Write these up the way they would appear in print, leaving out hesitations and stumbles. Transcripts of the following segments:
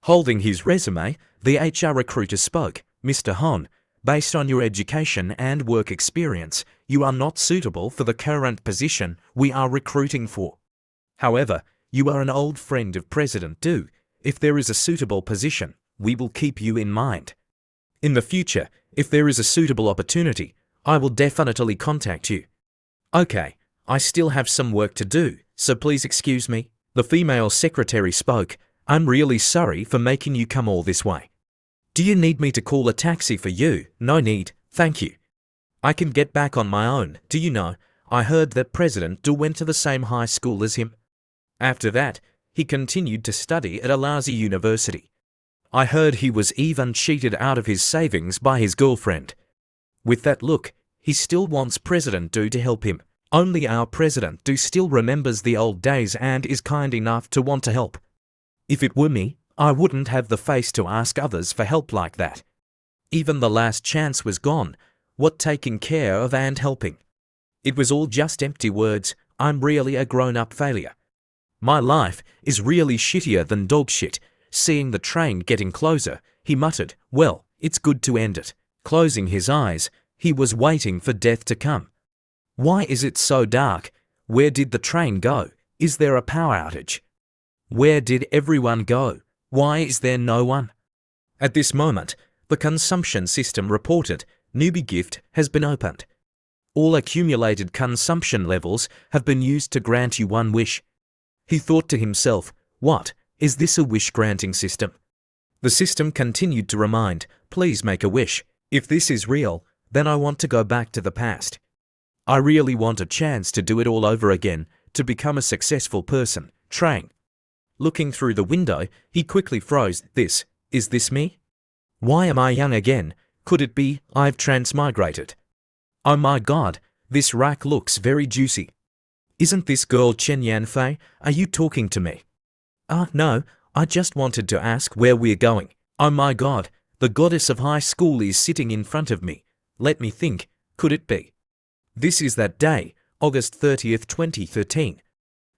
Holding his resume, the HR recruiter spoke. Mr. Hon, based on your education and work experience, you are not suitable for the current position we are recruiting for. However, you are an old friend of President Du. If there is a suitable position, we will keep you in mind. In the future, if there is a suitable opportunity, I will definitely contact you. Okay, I still have some work to do, so please excuse me. The female secretary spoke. I'm really sorry for making you come all this way. Do you need me to call a taxi for you? No need, thank you. I can get back on my own. Do you know, I heard that President Du went to the same high school as him. After that, he continued to study at a lousy university. I heard he was even cheated out of his savings by his girlfriend. With that look, he still wants President Du to help him. Only our President Du still remembers the old days and is kind enough to want to help. If it were me, I wouldn't have the face to ask others for help like that. Even the last chance was gone. What taking care of and helping? It was all just empty words. I'm really a grown-up failure. My life is really shittier than dog shit. Seeing the train getting closer, he muttered, well, it's good to end it. Closing his eyes, he was waiting for death to come. Why is it so dark? Where did the train go? Is there a power outage? Where did everyone go? Why is there no one? At this moment, the consumption system reported, newbie gift has been opened. All accumulated consumption levels have been used to grant you one wish. He thought to himself, what, is this a wish-granting system? The system continued to remind, please make a wish. If this is real, then I want to go back to the past. I really want a chance to do it all over again, to become a successful person. Trang. Looking through the window, he quickly froze. Is this me? Why am I young again? Could it be I've transmigrated? Oh my god, this rack looks very juicy. Isn't this girl Chen Yanfei? Are you talking to me? No, I just wanted to ask where we're going. Oh my god, the goddess of high school is sitting in front of me. Let me think, could it be? This is that day, August 30th, 2013.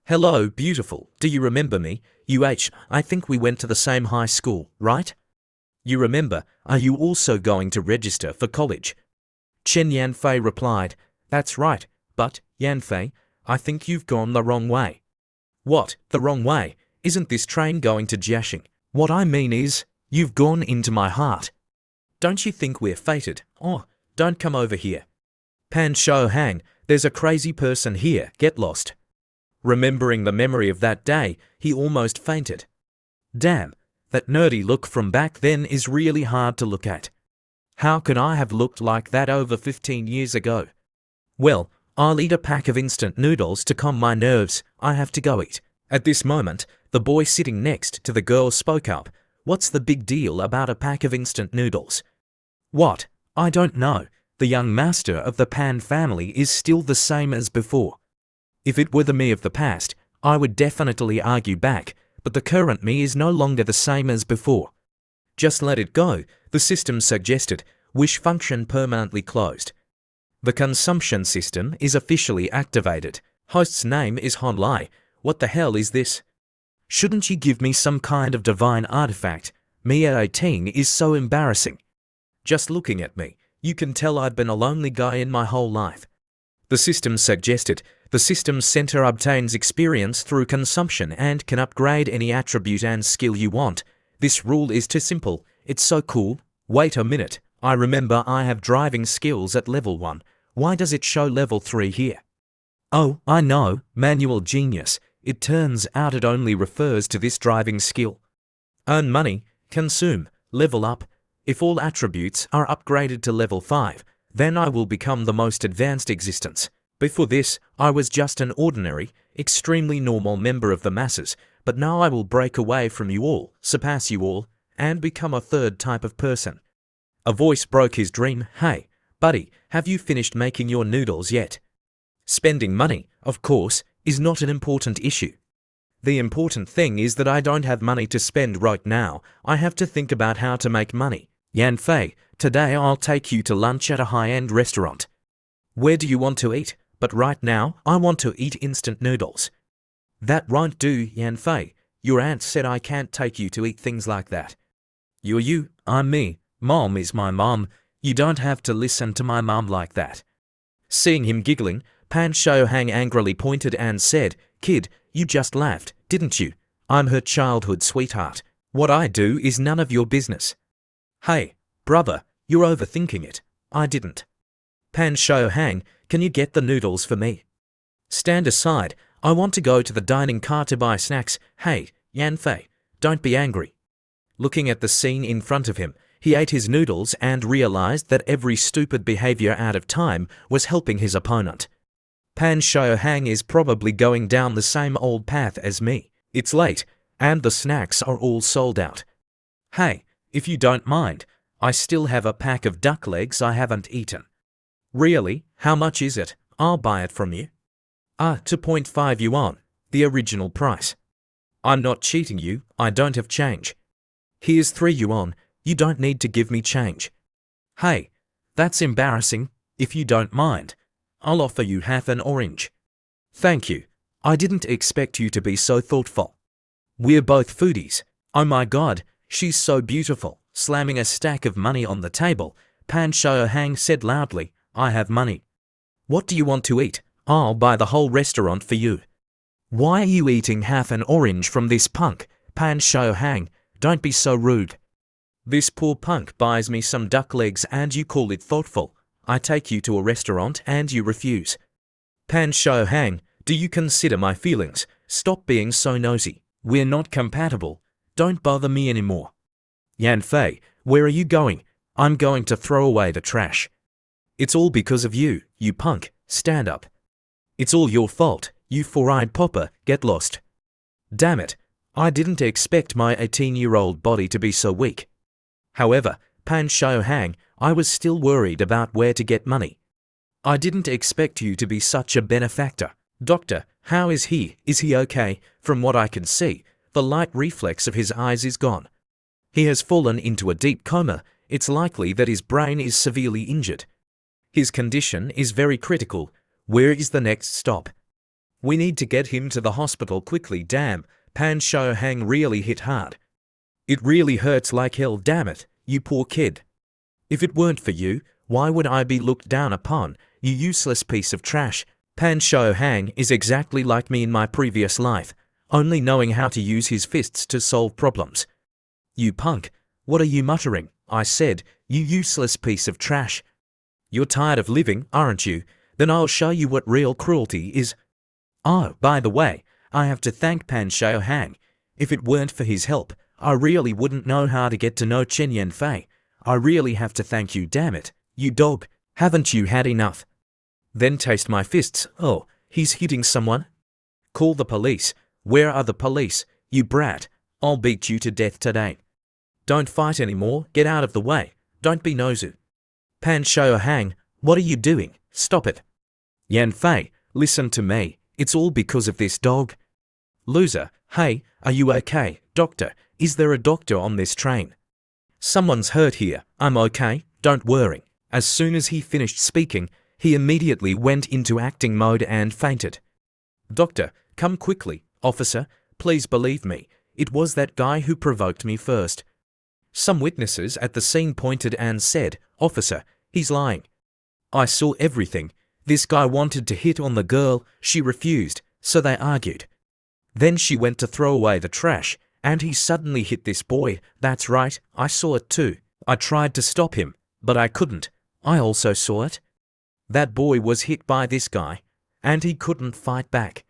Hello, beautiful, do you remember me? I think we went to the same high school, right? You remember, are you also going to register for college? Chen Yanfei replied, that's right, but, Yanfei, I think you've gone the wrong way. What, the wrong way? Isn't this train going to Jiaxing? What I mean is, you've gone into my heart. Don't you think we're fated? Oh, don't come over here. Pan Shou Hang, there's a crazy person here, get lost. Remembering the memory of that day, he almost fainted. Damn, that nerdy look from back then is really hard to look at. How could I have looked like that over 15 years ago? Well, I'll eat a pack of instant noodles to calm my nerves. I have to go eat. At this moment, the boy sitting next to the girl spoke up. What's the big deal about a pack of instant noodles? What? I don't know. The young master of the Pan family is still the same as before. If it were the me of the past, I would definitely argue back, but the current me is no longer the same as before. Just let it go, the system suggested. Wish function permanently closed. The consumption system is officially activated. Host's name is Hon Lai. What the hell is this? Shouldn't you give me some kind of divine artifact? Me at 18 is so embarrassing. Just looking at me, you can tell I've been a lonely guy in my whole life. The system suggested. The system center obtains experience through consumption and can upgrade any attribute and skill you want. This rule is too simple. It's so cool. Wait a minute. I remember I have driving skills at level 1. Why does it show level 3 here? Oh, I know. Manual genius. It turns out it only refers to this driving skill. Earn money. Consume. Level up. If all attributes are upgraded to level 5, then I will become the most advanced existence. Before this, I was just an ordinary, extremely normal member of the masses, but now I will break away from you all, surpass you all, and become a third type of person. A voice broke his dream. Hey, buddy, have you finished making your noodles yet? Spending money, of course, is not an important issue. The important thing is that I don't have money to spend right now. I have to think about how to make money. Yanfei, today I'll take you to lunch at a high-end restaurant. Where do you want to eat? But right now, I want to eat instant noodles. That won't do, Yanfei. Your aunt said I can't take you to eat things like that. You're you, I'm me. Mom is my mom. You don't have to listen to my mom like that. Seeing him giggling, Pan Shohang angrily pointed and said, Kid, you just laughed, didn't you? I'm her childhood sweetheart. What I do is none of your business. Hey, brother, you're overthinking it. I didn't. Pan Shohang, can you get the noodles for me? Stand aside. I want to go to the dining car to buy snacks. Hey, Yanfei, don't be angry. Looking at the scene in front of him, he ate his noodles and realized that every stupid behavior out of time was helping his opponent. Pan Shohang is probably going down the same old path as me. It's late, and the snacks are all sold out. Hey, if you don't mind, I still have a pack of duck legs I haven't eaten. Really? How much is it? I'll buy it from you. 2.5 yuan, the original price. I'm not cheating you, I don't have change. Here's 3 yuan, you don't need to give me change. Hey, that's embarrassing. If you don't mind, I'll offer you half an orange. Thank you. I didn't expect you to be so thoughtful. We're both foodies. Oh my god, she's so beautiful. Slamming a stack of money on the table, Pan Shohang said loudly, I have money. What do you want to eat? I'll buy the whole restaurant for you. Why are you eating half an orange from this punk? Pan Shohang, don't be so rude. This poor punk buys me some duck legs and you call it thoughtful. I take you to a restaurant and you refuse. Pan Shohang, do you consider my feelings? Stop being so nosy. We're not compatible. Don't bother me anymore. Yanfei, where are you going? I'm going to throw away the trash. It's all because of you, you punk. Stand up. It's all your fault, you four-eyed popper. Get lost. Damn it. I didn't expect my 18-year-old body to be so weak. However, Pan Shohang, I was still worried about where to get money. I didn't expect you to be such a benefactor. Doctor, how is he? Is he okay? From what I can see, the light reflex of his eyes is gone. He has fallen into a deep coma. It's likely that his brain is severely injured. His condition is very critical. Where is the next stop? We need to get him to the hospital quickly. Damn, Pan Shohang really hit hard. It really hurts like hell. Damn it, you poor kid. If it weren't for you, why would I be looked down upon, you useless piece of trash? Pan Shohang is exactly like me in my previous life, only knowing how to use his fists to solve problems. You punk, what are you muttering? I said, you useless piece of trash. You're tired of living, aren't you? Then I'll show you what real cruelty is. Oh, by the way, I have to thank Pan Shohang. If it weren't for his help, I really wouldn't know how to get to know Chen Yanfei. I really have to thank you, damn it. You dog, haven't you had enough? Then taste my fists. Oh, he's hitting someone. Call the police. Where are the police? You brat. I'll beat you to death today. Don't fight anymore. Get out of the way. Don't be nosy. Pan Shohang, what are you doing? Stop it. Yanfei, listen to me. It's all because of this dog. Loser, hey, are you okay? Doctor, is there a doctor on this train? Someone's hurt here. I'm okay, don't worry. As soon as he finished speaking, he immediately went into acting mode and fainted. Doctor, come quickly. Officer, please believe me. It was that guy who provoked me first. Some witnesses at the scene pointed and said, Officer, he's lying. I saw everything. This guy wanted to hit on the girl, she refused, so they argued. Then she went to throw away the trash, and he suddenly hit this boy. That's right, I saw it too. I tried to stop him, but I couldn't. I also saw it. That boy was hit by this guy, and he couldn't fight back.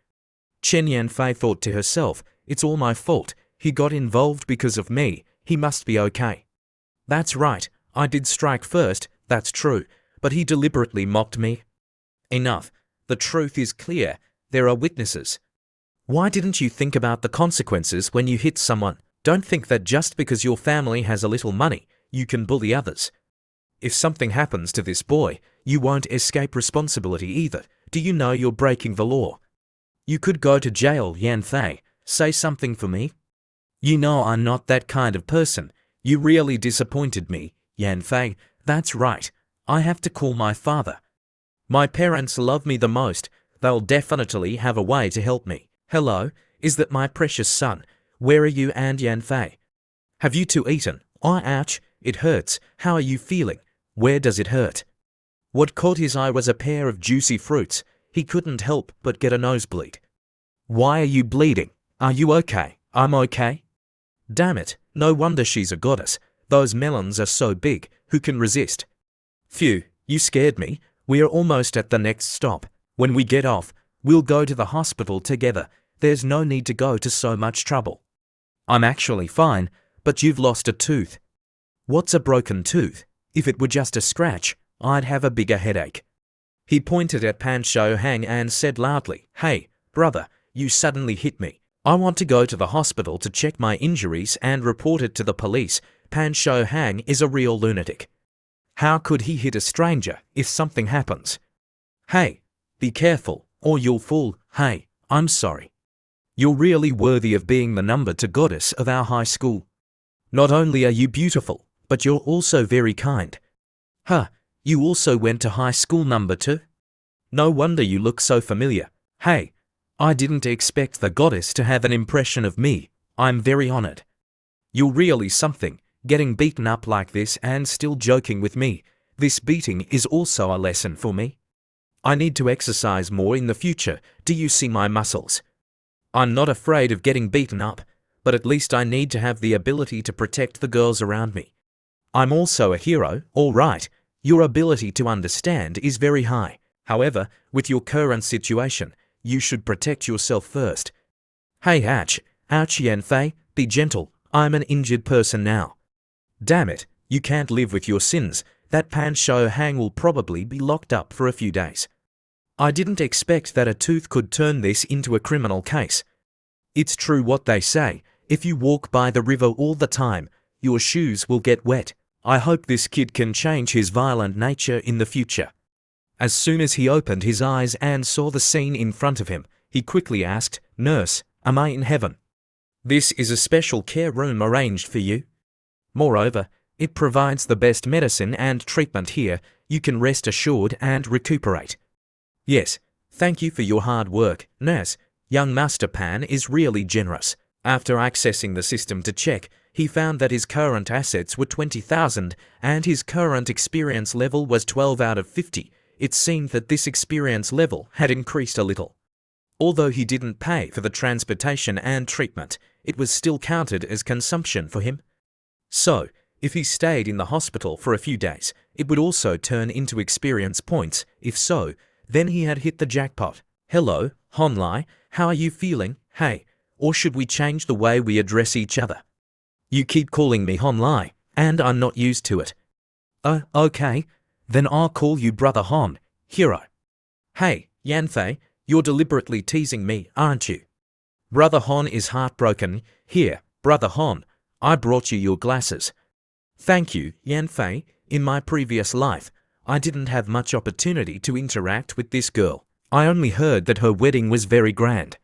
Chen Yanfei thought to herself, it's all my fault. He got involved because of me. He must be okay. That's right, I did strike first, that's true, but he deliberately mocked me. Enough. The truth is clear. There are witnesses. Why didn't you think about the consequences when you hit someone? Don't think that just because your family has a little money, you can bully others. If something happens to this boy, you won't escape responsibility either. Do you know you're breaking the law? You could go to jail, Yanfei. Say something for me. You know I'm not that kind of person. You really disappointed me, Yanfei. That's right. I have to call my father. My parents love me the most. They'll definitely have a way to help me. Hello, is that my precious son? where are you and Yanfei? Have you two eaten? Oh, ouch, it hurts. How are you feeling? Where does it hurt? What caught his eye was a pair of juicy fruits. He couldn't help but get a nosebleed. Why are you bleeding? Are you okay? I'm okay. Damn it, no wonder she's a goddess. Those melons are so big, who can resist? Phew, you scared me. We are almost at the next stop. When we get off, we'll go to the hospital together. There's no need to go to so much trouble. I'm actually fine, but you've lost a tooth. What's a broken tooth? If it were just a scratch, I'd have a bigger headache. He pointed at Pan Shou Hang and said loudly, Hey, brother, you suddenly hit me. I want to go to the hospital to check my injuries and report it to the police. Pan Shou Hang is a real lunatic. How could he hit a stranger if something happens? Hey, be careful, or you'll fall. Hey, I'm sorry. You're really worthy of being the number 2 goddess of our high school. Not only are you beautiful, but you're also very kind. Huh, you also went to high school number 2? No wonder you look so familiar. Hey, I didn't expect the goddess to have an impression of me. I'm very honored. You're really something, getting beaten up like this and still joking with me. This beating is also a lesson for me. I need to exercise more in the future. Do you see my muscles? I'm not afraid of getting beaten up, but at least I need to have the ability to protect the girls around me. I'm also a hero, all right. Your ability to understand is very high. However, with your current situation, you should protect yourself first. Hey, ouch, Yanfei, be gentle. I'm an injured person now. Damn it, you can't live with your sins. That Pan Shou Hang will probably be locked up for a few days. I didn't expect that a tooth could turn this into a criminal case. It's true what they say, if you walk by the river all the time, your shoes will get wet. I hope this kid can change his violent nature in the future. As soon as he opened his eyes and saw the scene in front of him, he quickly asked, Nurse, am I in heaven? This is a special care room arranged for you. Moreover, it provides the best medicine and treatment here. You can rest assured and recuperate. Yes, thank you for your hard work, nurse. Young Master Pan is really generous. After accessing the system to check, he found that his current assets were 20,000 and his current experience level was 12 out of 50. It seemed that this experience level had increased a little. Although he didn't pay for the transportation and treatment, it was still counted as consumption for him. So, if he stayed in the hospital for a few days, it would also turn into experience points. If so, then he had hit the jackpot. Hello, Honlai, how are you feeling? Hey, or should we change the way we address each other? You keep calling me Honlai, and I'm not used to it. Oh, okay, then I'll call you Brother Hon, hero. Hey, Yanfei, you're deliberately teasing me, aren't you? Brother Hon is heartbroken. Here, Brother Hon, I brought you your glasses. Thank you, Yanfei. In my previous life, I didn't have much opportunity to interact with this girl. I only heard that her wedding was very grand.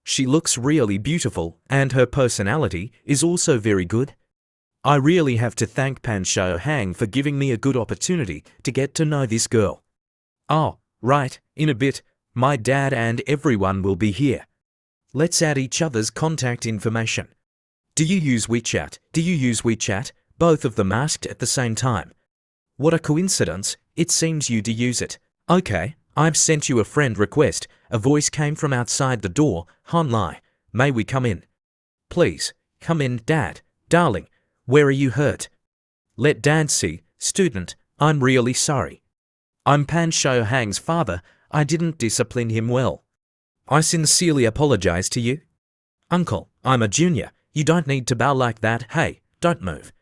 She looks really beautiful, and her personality is also very good. I really have to thank Pan Shou Hang for giving me a good opportunity to get to know this girl. Oh, right, in a bit, my dad and everyone will be here. Let's add each other's contact information. Do you use WeChat? Do you use WeChat? Both of them asked at the same time. What a coincidence, it seems you do use it. Okay, I've sent you a friend request. A voice came from outside the door. Honlai, may we come in? Please, come in, Dad. Darling, where are you hurt? Let Dad see. Student, I'm really sorry. I'm Pan Shou Hang's father. I didn't discipline him well. I sincerely apologize to you. Uncle, I'm a junior. You don't need to bow like that. Hey, don't move.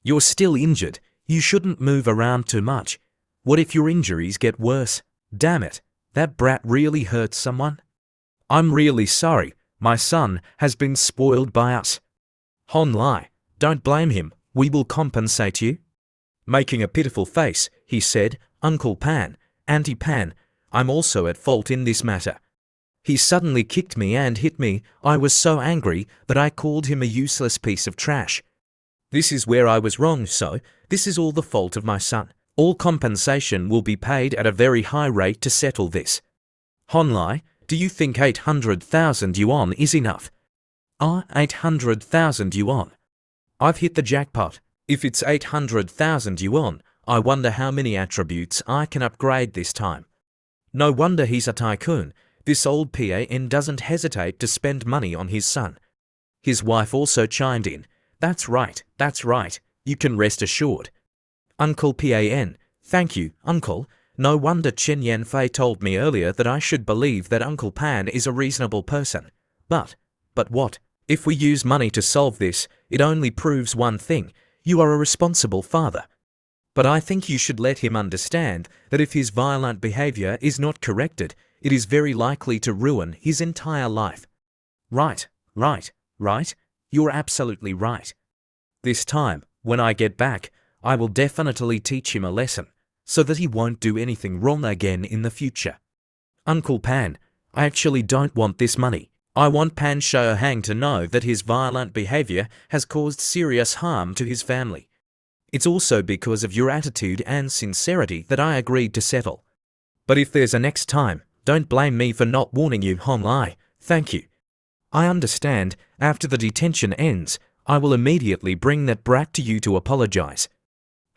You're still injured. You shouldn't move around too much. What if your injuries get worse? Damn it, that brat really hurt someone. I'm really sorry. My son has been spoiled by us. Honlai, don't blame him. We will compensate you. Making a pitiful face, he said, Uncle Pan, Auntie Pan, I'm also at fault in this matter. He suddenly kicked me and hit me. I was so angry that I called him a useless piece of trash. This is where I was wrong, so this is all the fault of my son. All compensation will be paid at a very high rate to settle this. Honlai, do you think 800,000 yuan is enough? Ah, 800,000 yuan. I've hit the jackpot. If it's 800,000 yuan, I wonder how many attributes I can upgrade this time. No wonder he's a tycoon. This old PAN doesn't hesitate to spend money on his son. His wife also chimed in. That's right, you can rest assured. Uncle PAN, thank you, Uncle. No wonder Chen Yanfei told me earlier that I should believe that Uncle Pan is a reasonable person. But what? If we use money to solve this, it only proves one thing. You are a responsible father. But I think you should let him understand that if his violent behavior is not corrected, it is very likely to ruin his entire life. Right. You're absolutely right. This time, when I get back, I will definitely teach him a lesson, so that he won't do anything wrong again in the future. Uncle Pan, I actually don't want this money. I want Pan Shouhang to know that his violent behavior has caused serious harm to his family. It's also because of your attitude and sincerity that I agreed to settle. But if there's a next time, don't blame me for not warning you, Hong Lai. Thank you. I understand. After the detention ends, I will immediately bring that brat to you to apologize.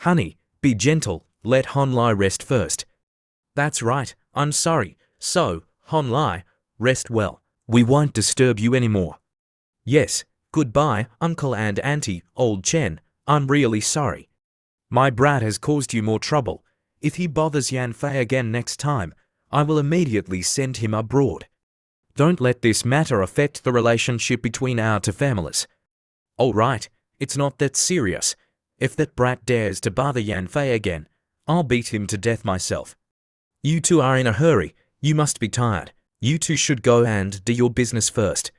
Honey, be gentle. Let Hon Lai rest first. That's right. I'm sorry. So, Hon Lai, rest well. We won't disturb you anymore. Yes. Goodbye, Uncle and Auntie, Old Chen. I'm really sorry. My brat has caused you more trouble. If he bothers Yanfei again next time, I will immediately send him abroad. Don't let this matter affect the relationship between our two families. All right, it's not that serious. If that brat dares to bother Yanfei again, I'll beat him to death myself. You two are in a hurry. You must be tired. You two should go and do your business first.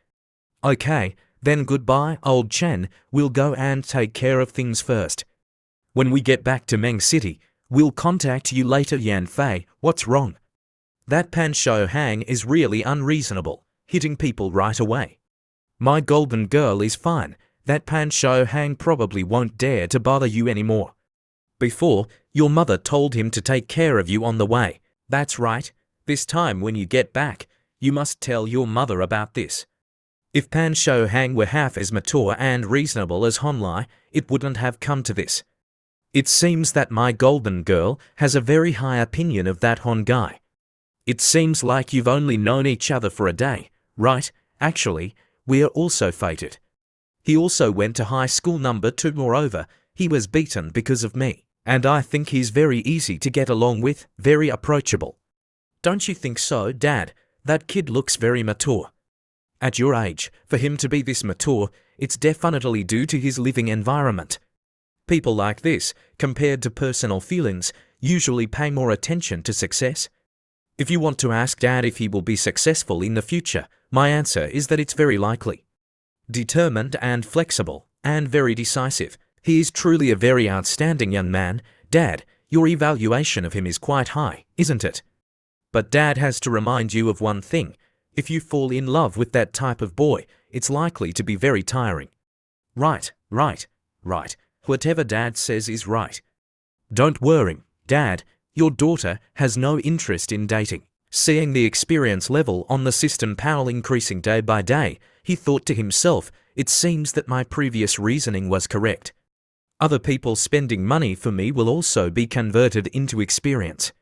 Okay, then goodbye, Old Chen. We'll go and take care of things first. When we get back to Meng City, we'll contact you later, Yanfei. What's wrong? That Pan Shouhang is really unreasonable, hitting people right away. My golden girl is fine. That Pan Shouhang probably won't dare to bother you anymore. Before, your mother told him to take care of you on the way. That's right. This time when you get back, you must tell your mother about this. If Pan Shouhang were half as mature and reasonable as Hon Lai, it wouldn't have come to this. It seems that my golden girl has a very high opinion of that Hon guy. It seems like you've only known each other for a day, right? Actually, we're also fated. He also went to high school number 2. Moreover, he was beaten because of me. And I think he's very easy to get along with, very approachable. Don't you think so, Dad? That kid looks very mature. At your age, for him to be this mature, it's definitely due to his living environment. People like this, compared to personal feelings, usually pay more attention to success. If you want to ask Dad if he will be successful in the future, my answer is that it's very likely. Determined and flexible, and very decisive. He is truly a very outstanding young man. Dad, your evaluation of him is quite high, isn't it? But Dad has to remind you of one thing. If you fall in love with that type of boy, it's likely to be very tiring. Right. Whatever Dad says is right. Don't worry, Dad. Your daughter has no interest in dating. Seeing the experience level on the system panel increasing day by day, he thought to himself, it seems that my previous reasoning was correct. Other people spending money for me will also be converted into experience.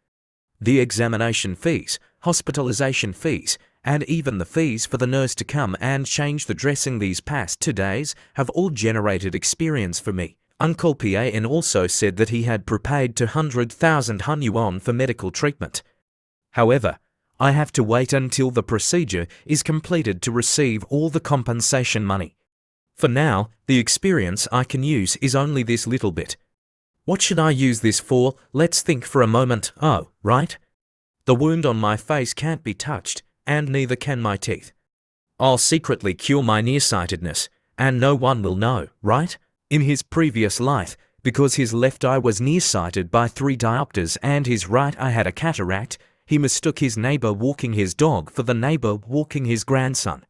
The examination fees, hospitalization fees, and even the fees for the nurse to come and change the dressing these past 2 days have all generated experience for me. Uncle Pan also said that he had prepaid 200,000 Han Yuan for medical treatment. However, I have to wait until the procedure is completed to receive all the compensation money. For now, the experience I can use is only this little bit. What should I use this for? Let's think for a moment. Oh, right. The wound on my face can't be touched, and neither can my teeth. I'll secretly cure my nearsightedness, and no one will know, right? In his previous life, because his left eye was nearsighted by 3 diopters and his right eye had a cataract, he mistook his neighbor walking his dog for the neighbor walking his grandson.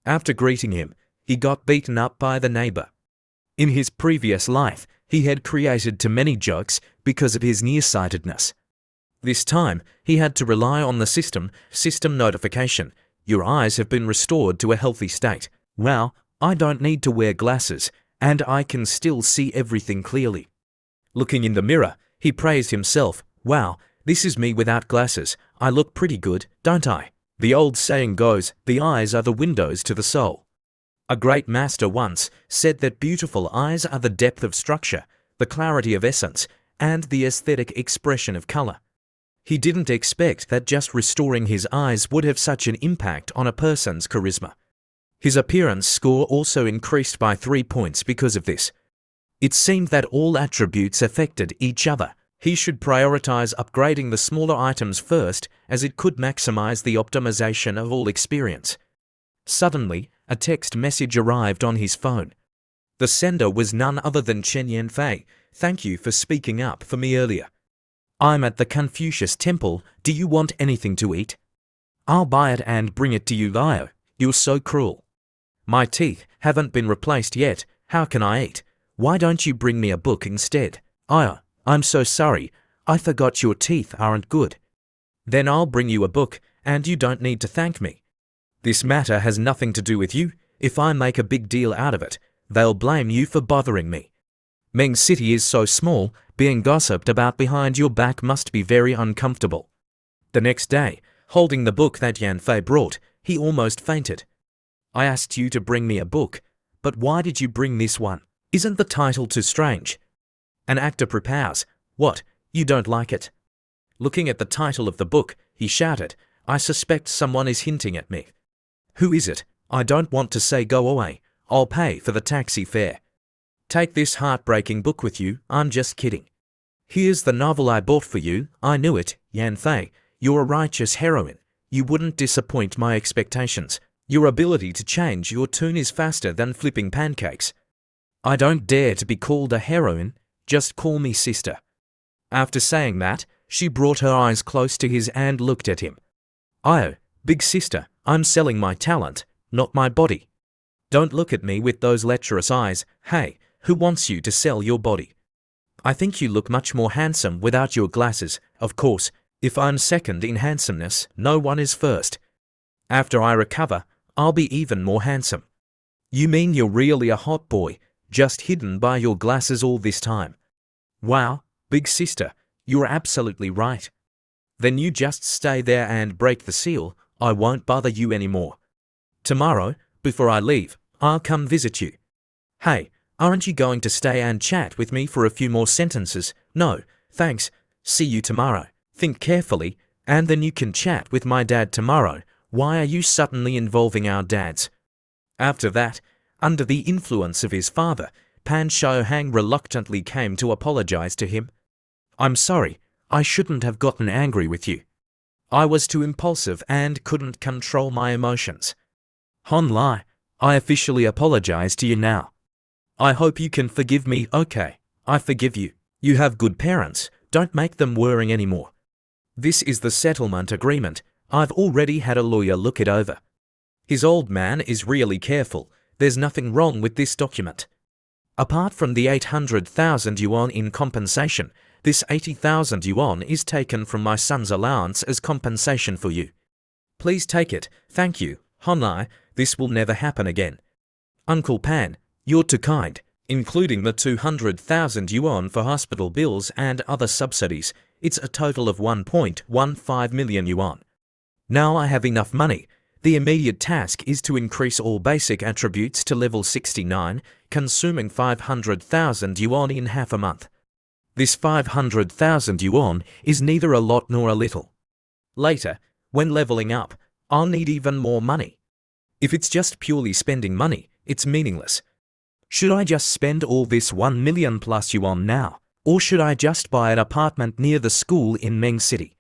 After greeting him, he got beaten up by the neighbor. In his previous life, he had created too many jokes because of his nearsightedness. This time, he had to rely on the system notification. Your eyes have been restored to a healthy state. Wow, I don't need to wear glasses, and I can still see everything clearly. Looking in the mirror, he praised himself. Wow, this is me without glasses. I look pretty good, don't I? The old saying goes, the eyes are the windows to the soul. A great master once said that beautiful eyes are the depth of structure, the clarity of essence, and the aesthetic expression of color. He didn't expect that just restoring his eyes would have such an impact on a person's charisma. His appearance score also increased by 3 points because of this. It seemed that all attributes affected each other. He should prioritize upgrading the smaller items first, as it could maximize the optimization of all experience. Suddenly, a text message arrived on his phone. The sender was none other than Chen Yanfei. Thank you for speaking up for me earlier. I'm at the Confucius Temple. Do you want anything to eat? I'll buy it and bring it to you, Lio. You're so cruel. My teeth haven't been replaced yet. How can I eat? Why don't you bring me a book instead? I'm so sorry. I forgot your teeth aren't good. Then I'll bring you a book, and you don't need to thank me. This matter has nothing to do with you. If I make a big deal out of it, they'll blame you for bothering me. Meng City is so small, being gossiped about behind your back must be very uncomfortable. The next day, holding the book that Yanfei brought, he almost fainted. I asked you to bring me a book, but why did you bring this one? Isn't the title too strange? An actor prepares. What, you don't like it? Looking at the title of the book, he shouted, I suspect someone is hinting at me. Who is it? I don't want to say go away. I'll pay for the taxi fare. Take this heartbreaking book with you. I'm just kidding. Here's the novel I bought for you. I knew it, Yanfei. You're a righteous heroine. You wouldn't disappoint my expectations. Your ability to change your tune is faster than flipping pancakes. I don't dare to be called a heroine. Just call me sister. After saying that, she brought her eyes close to his and looked at him. Big sister, I'm selling my talent, not my body. Don't look at me with those lecherous eyes. Hey, who wants you to sell your body? I think you look much more handsome without your glasses. Of course, if I'm second in handsomeness, no one is first. After I recover, I'll be even more handsome. You mean you're really a hot boy, just hidden by your glasses all this time? Wow, big sister, you're absolutely right. Then you just stay there and break the seal. I won't bother you anymore. Tomorrow, before I leave, I'll come visit you. Hey, aren't you going to stay and chat with me for a few more sentences? No, thanks. See you tomorrow. Think carefully, and then you can chat with my dad tomorrow. Why are you suddenly involving our dads? After that, under the influence of his father, Pan Shouhang reluctantly came to apologize to him. I'm sorry, I shouldn't have gotten angry with you. I was too impulsive and couldn't control my emotions. Hon Lai, I officially apologize to you now. I hope you can forgive me. Okay, I forgive you. You have good parents, don't make them worrying anymore. This is the settlement agreement. I've already had a lawyer look it over. His old man is really careful. There's nothing wrong with this document. Apart from the 800,000 yuan in compensation, this 80,000 yuan is taken from my son's allowance as compensation for you. Please take it, thank you, Honai, this will never happen again. Uncle Pan, you're too kind, including the 200,000 yuan for hospital bills and other subsidies, it's a total of 1.15 million yuan. Now I have enough money. The immediate task is to increase all basic attributes to level 69, consuming 500,000 yuan in half a month. This 500,000 yuan is neither a lot nor a little. Later, when leveling up, I'll need even more money. If it's just purely spending money, it's meaningless. Should I just spend all this 1 million plus yuan now, or should I just buy an apartment near the school in Meng City?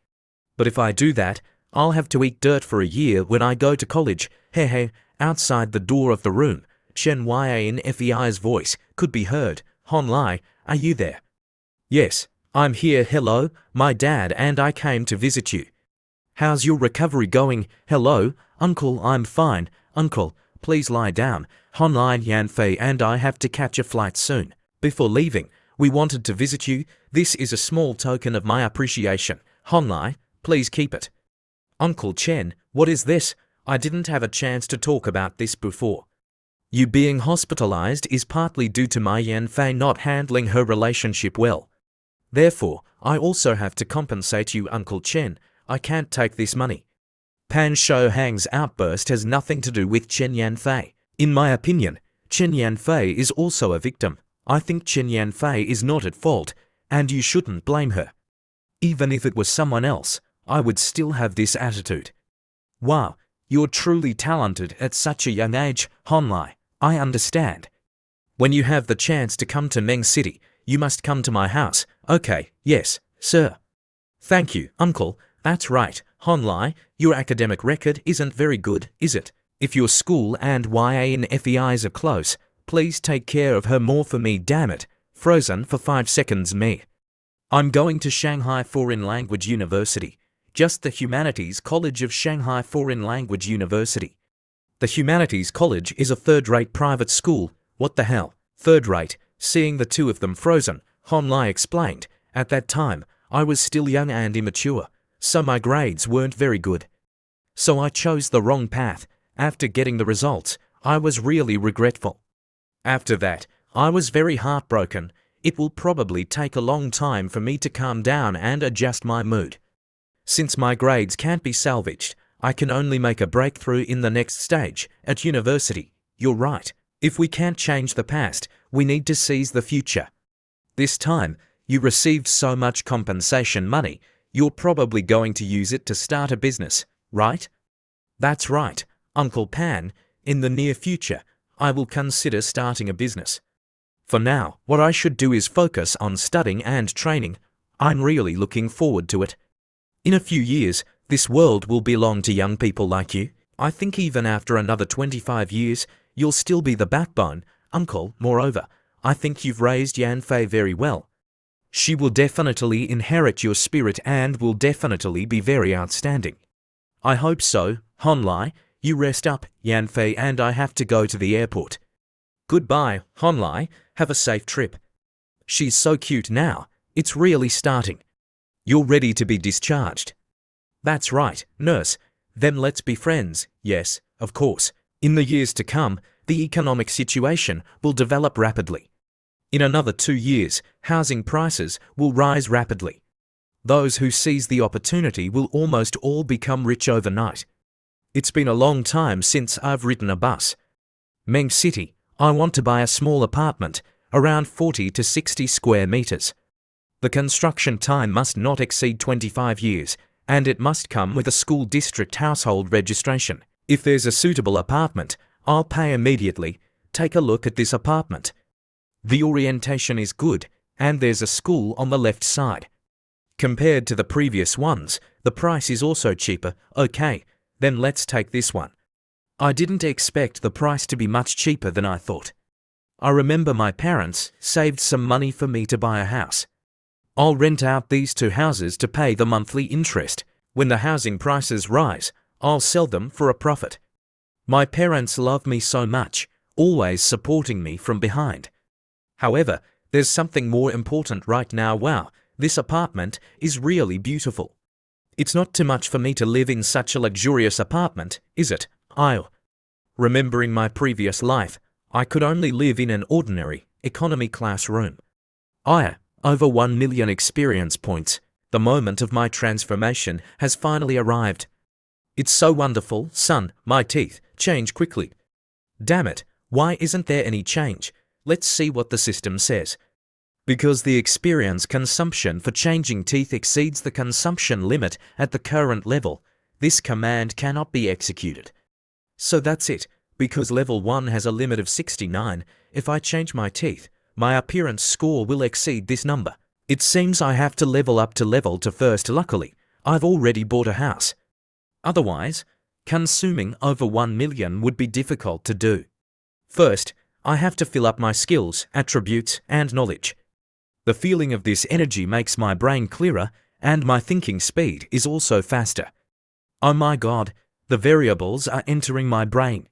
But if I do that, I'll have to eat dirt for a year when I go to college. Hey, outside the door of the room, Chen Yanfei's voice could be heard. Hon Lai, are you there? Yes, I'm here. Hello, my dad and I came to visit you. How's your recovery going? Hello, uncle, I'm fine. Uncle, please lie down. Hon Lai Yanfei and I have to catch a flight soon. Before leaving, we wanted to visit you. This is a small token of my appreciation. Hon Lai, please keep it. Uncle Chen, what is this? I didn't have a chance to talk about this before. You being hospitalized is partly due to my Yanfei not handling her relationship well. Therefore, I also have to compensate you, Uncle Chen. I can't take this money. Pan Shouhang's outburst has nothing to do with Chen Yanfei. In my opinion, Chen Yanfei is also a victim. I think Chen Yanfei is not at fault, and you shouldn't blame her. Even if it was someone else, I would still have this attitude. Wow, you're truly talented at such a young age, Honlai. I understand. When you have the chance to come to Meng City, you must come to my house. Okay, yes, sir. Thank you, uncle. That's right, Honlai, your academic record isn't very good, is it? If your school and YA and FEIs are close, please take care of her more for me, damn it. Frozen for 5 seconds me. I'm going to Shanghai Foreign Language University. Just the Humanities College of Shanghai Foreign Language University. The Humanities College is a third-rate private school. What the hell? Third-rate? Seeing the two of them frozen, Honlai explained. At that time, I was still young and immature, so my grades weren't very good. So I chose the wrong path. After getting the results, I was really regretful. After that, I was very heartbroken. It will probably take a long time for me to calm down and adjust my mood. Since my grades can't be salvaged, I can only make a breakthrough in the next stage, at university. You're right. If we can't change the past, we need to seize the future. This time, you received so much compensation money, you're probably going to use it to start a business, right? That's right, Uncle Pan. In the near future, I will consider starting a business. For now, what I should do is focus on studying and training. I'm really looking forward to it. In a few years, this world will belong to young people like you. I think even after another 25 years, you'll still be the backbone, Uncle. Moreover, I think you've raised Yanfei very well. She will definitely inherit your spirit and will definitely be very outstanding. I hope so, Honlai. You rest up, Yanfei, and I have to go to the airport. Goodbye, Honlai. Have a safe trip. She's so cute now. It's really starting. You're ready to be discharged. That's right, nurse. Then let's be friends. Yes, of course. In the years to come, the economic situation will develop rapidly. In another 2 years, housing prices will rise rapidly. Those who seize the opportunity will almost all become rich overnight. It's been a long time since I've ridden a bus. Meng City, I want to buy a small apartment, around 40 to 60 square meters. The construction time must not exceed 25 years, and it must come with a school district household registration. If there's a suitable apartment, I'll pay immediately. Take a look at this apartment. The orientation is good, and there's a school on the left side. Compared to the previous ones, the price is also cheaper. Okay, then let's take this one. I didn't expect the price to be much cheaper than I thought. I remember my parents saved some money for me to buy a house. I'll rent out these 2 houses to pay the monthly interest. When the housing prices rise, I'll sell them for a profit. My parents love me so much, always supporting me from behind. However, there's something more important right now. Wow, this apartment is really beautiful. It's not too much for me to live in such a luxurious apartment, is it? Remembering my previous life, I could only live in an ordinary, economy class room. Over 1 million experience points. The moment of my transformation has finally arrived. It's so wonderful, son. My teeth change quickly. Damn it, why isn't there any change? Let's see what the system says. Because the experience consumption for changing teeth exceeds the consumption limit at the current level, this command cannot be executed. So that's it. Because level 1 has a limit of 69, if I change my teeth, my appearance score will exceed this number. It seems I have to level up to level 2 first. Luckily, I've already bought a house. Otherwise, consuming over 1 million would be difficult to do. First, I have to fill up my skills, attributes, and knowledge. The feeling of this energy makes my brain clearer, and my thinking speed is also faster. Oh my God, the variables are entering my brain.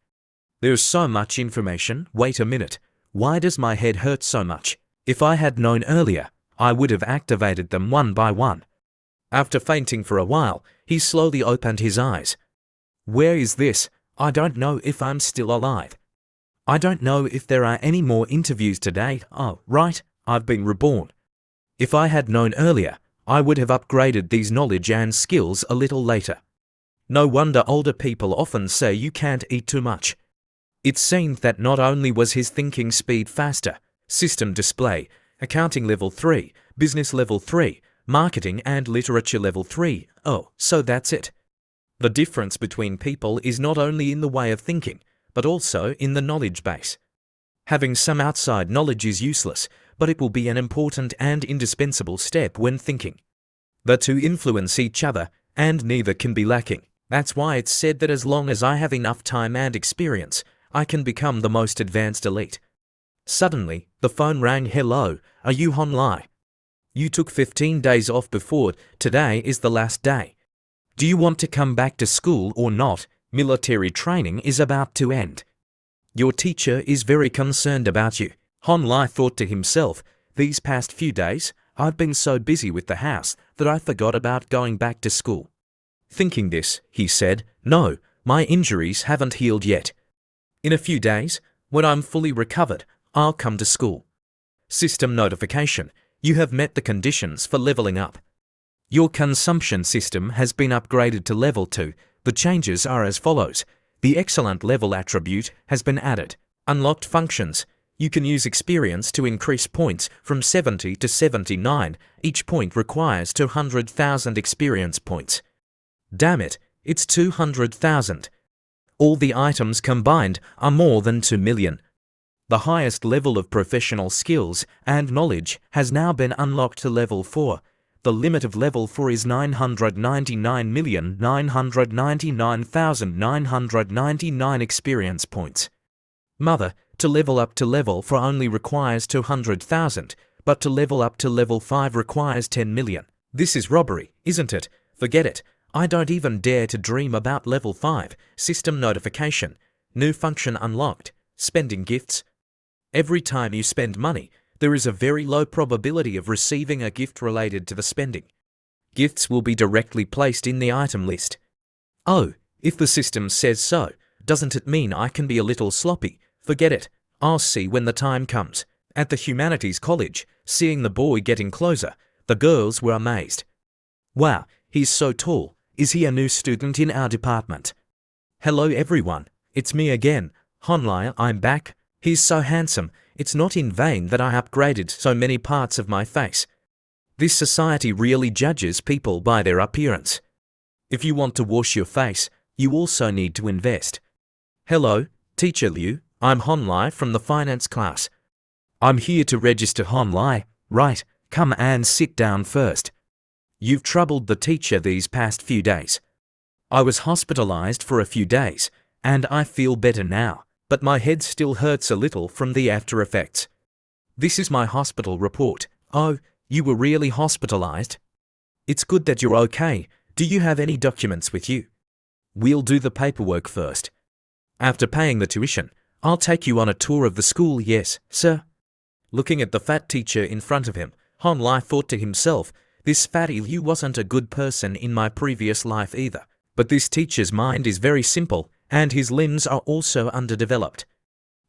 There's so much information. Wait a minute. Why does my head hurt so much? If I had known earlier, I would have activated them one by one. After fainting for a while, he slowly opened his eyes. Where is this? I don't know if I'm still alive. I don't know if there are any more interviews today. Oh, right, I've been reborn. If I had known earlier, I would have upgraded these knowledge and skills a little later. No wonder older people often say you can't eat too much. It seemed that not only was his thinking speed faster, system display, accounting level 3, business level 3, marketing and literature level 3, oh, so that's it. The difference between people is not only in the way of thinking, but also in the knowledge base. Having some outside knowledge is useless, but it will be an important and indispensable step when thinking. The two influence each other, and neither can be lacking. That's why it's said that as long as I have enough time and experience, I can become the most advanced elite. Suddenly, the phone rang. Hello, are you Hon Lai? You took 15 days off before, today is the last day. Do you want to come back to school or not? Military training is about to end. Your teacher is very concerned about you. Hon Lai thought to himself, these past few days, I've been so busy with the house that I forgot about going back to school. Thinking this, he said, no, my injuries haven't healed yet. In a few days, when I'm fully recovered, I'll come to school. System notification, you have met the conditions for leveling up. Your consumption system has been upgraded to level 2. The changes are as follows. The excellent level attribute has been added. Unlocked functions. You can use experience to increase points from 70 to 79. Each point requires 200,000 experience points. Damn it, it's 200,000. All the items combined are more than 2 million. The highest level of professional skills and knowledge has now been unlocked to level 4. The limit of level 4 is 999,999,999 experience points. Mother, to level up to level 4 only requires 200,000, but to level up to level 5 requires 10 million. This is robbery, isn't it? Forget it. I don't even dare to dream about level 5. System notification. New function unlocked. Spending gifts. Every time you spend money, there is a very low probability of receiving a gift related to the spending. Gifts will be directly placed in the item list. Oh, if the system says so, doesn't it mean I can be a little sloppy? Forget it. I'll see when the time comes. At the Humanities College, seeing the boy getting closer, the girls were amazed. Wow, he's so tall. Is he a new student in our department? Hello everyone, it's me again. Hon Lai, I'm back. He's so handsome. It's not in vain that I upgraded so many parts of my face. This society really judges people by their appearance. If you want to wash your face, you also need to invest. Hello, Teacher Liu. I'm Hon Lai from the finance class. I'm here to register. Hon Lai. Right, come and sit down first. You've troubled the teacher these past few days. I was hospitalized for a few days, and I feel better now, but my head still hurts a little from the after effects. This is my hospital report. Oh, you were really hospitalized? It's good that you're okay. Do you have any documents with you? We'll do the paperwork first. After paying the tuition, I'll take you on a tour of the school. Yes, sir. Looking at the fat teacher in front of him, Hon Lai thought to himself, this fatty Liu wasn't a good person in my previous life either. But this teacher's mind is very simple, and his limbs are also underdeveloped.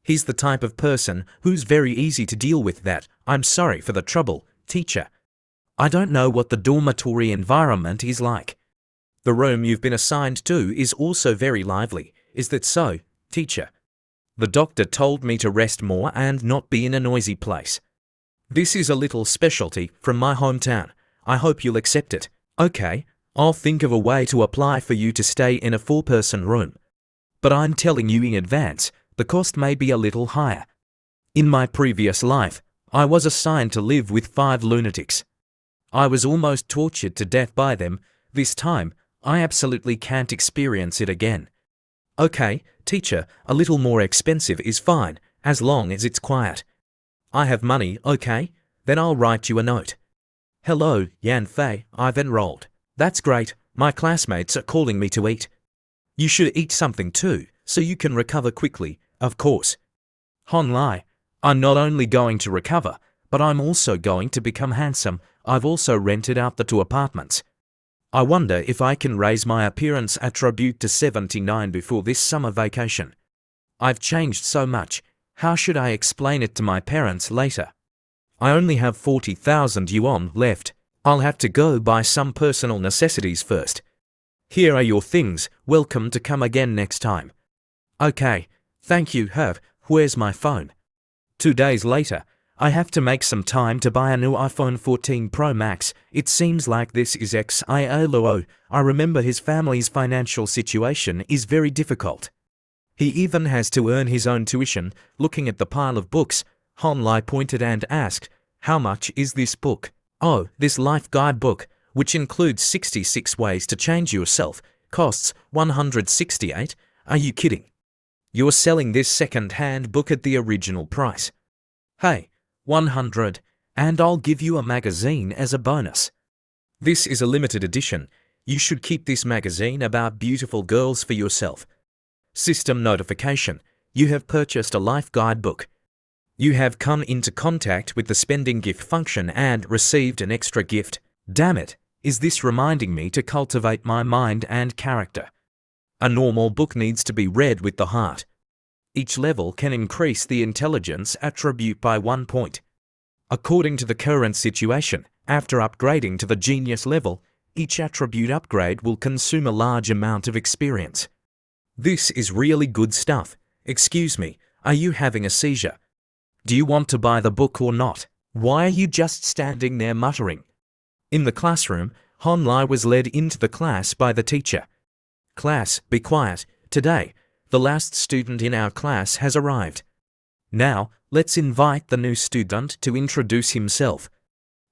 He's the type of person who's very easy to deal with. That. I'm sorry for the trouble, teacher. I don't know what the dormitory environment is like. The room you've been assigned to is also very lively. Is that so, teacher? The doctor told me to rest more and not be in a noisy place. This is a little specialty from my hometown. I hope you'll accept it. Okay, I'll think of a way to apply for you to stay in a 4-person room. But I'm telling you in advance, the cost may be a little higher. In my previous life, I was assigned to live with 5 lunatics. I was almost tortured to death by them. This time, I absolutely can't experience it again. Okay, teacher, a little more expensive is fine, as long as it's quiet. I have money, okay? Then I'll write you a note. Hello, Yan Fei, I've enrolled. That's great, my classmates are calling me to eat. You should eat something too, so you can recover quickly, of course. Hon Lai, I'm not only going to recover, but I'm also going to become handsome. I've also rented out the 2 apartments. I wonder if I can raise my appearance attribute to 79 before this summer vacation. I've changed so much, How should I explain it to my parents later? I only have 40,000 yuan left. I'll have to go buy some personal necessities first. Here are your things. Welcome to come again next time. Okay, thank you, Herb. Where's my phone? 2 days later, I have to make some time to buy a new iPhone 14 Pro Max. It seems like this is XILO. I remember his family's financial situation is very difficult. He even has to earn his own tuition. Looking at the pile of books, Hon Lai pointed and asked, "How much is this book?" "Oh, this life guide book, which includes 66 ways to change yourself, costs 168. Are you kidding? You're selling this second-hand book at the original price." "Hey, 100, and I'll give you a magazine as a bonus. This is a limited edition. You should keep this magazine about beautiful girls for yourself." System notification. You have purchased a life guide book. You have come into contact with the spending gift function and received an extra gift. Damn it, is this reminding me to cultivate my mind and character? A normal book needs to be read with the heart. Each level can increase the intelligence attribute by 1 point. According to the current situation, after upgrading to the genius level, each attribute upgrade will consume a large amount of experience. This is really good stuff. Excuse me, are you having a seizure? Do you want to buy the book or not? Why are you just standing there muttering? In the classroom, Hon Lai was led into the class by the teacher. "Class, be quiet. Today, the last student in our class has arrived. Now, let's invite the new student to introduce himself.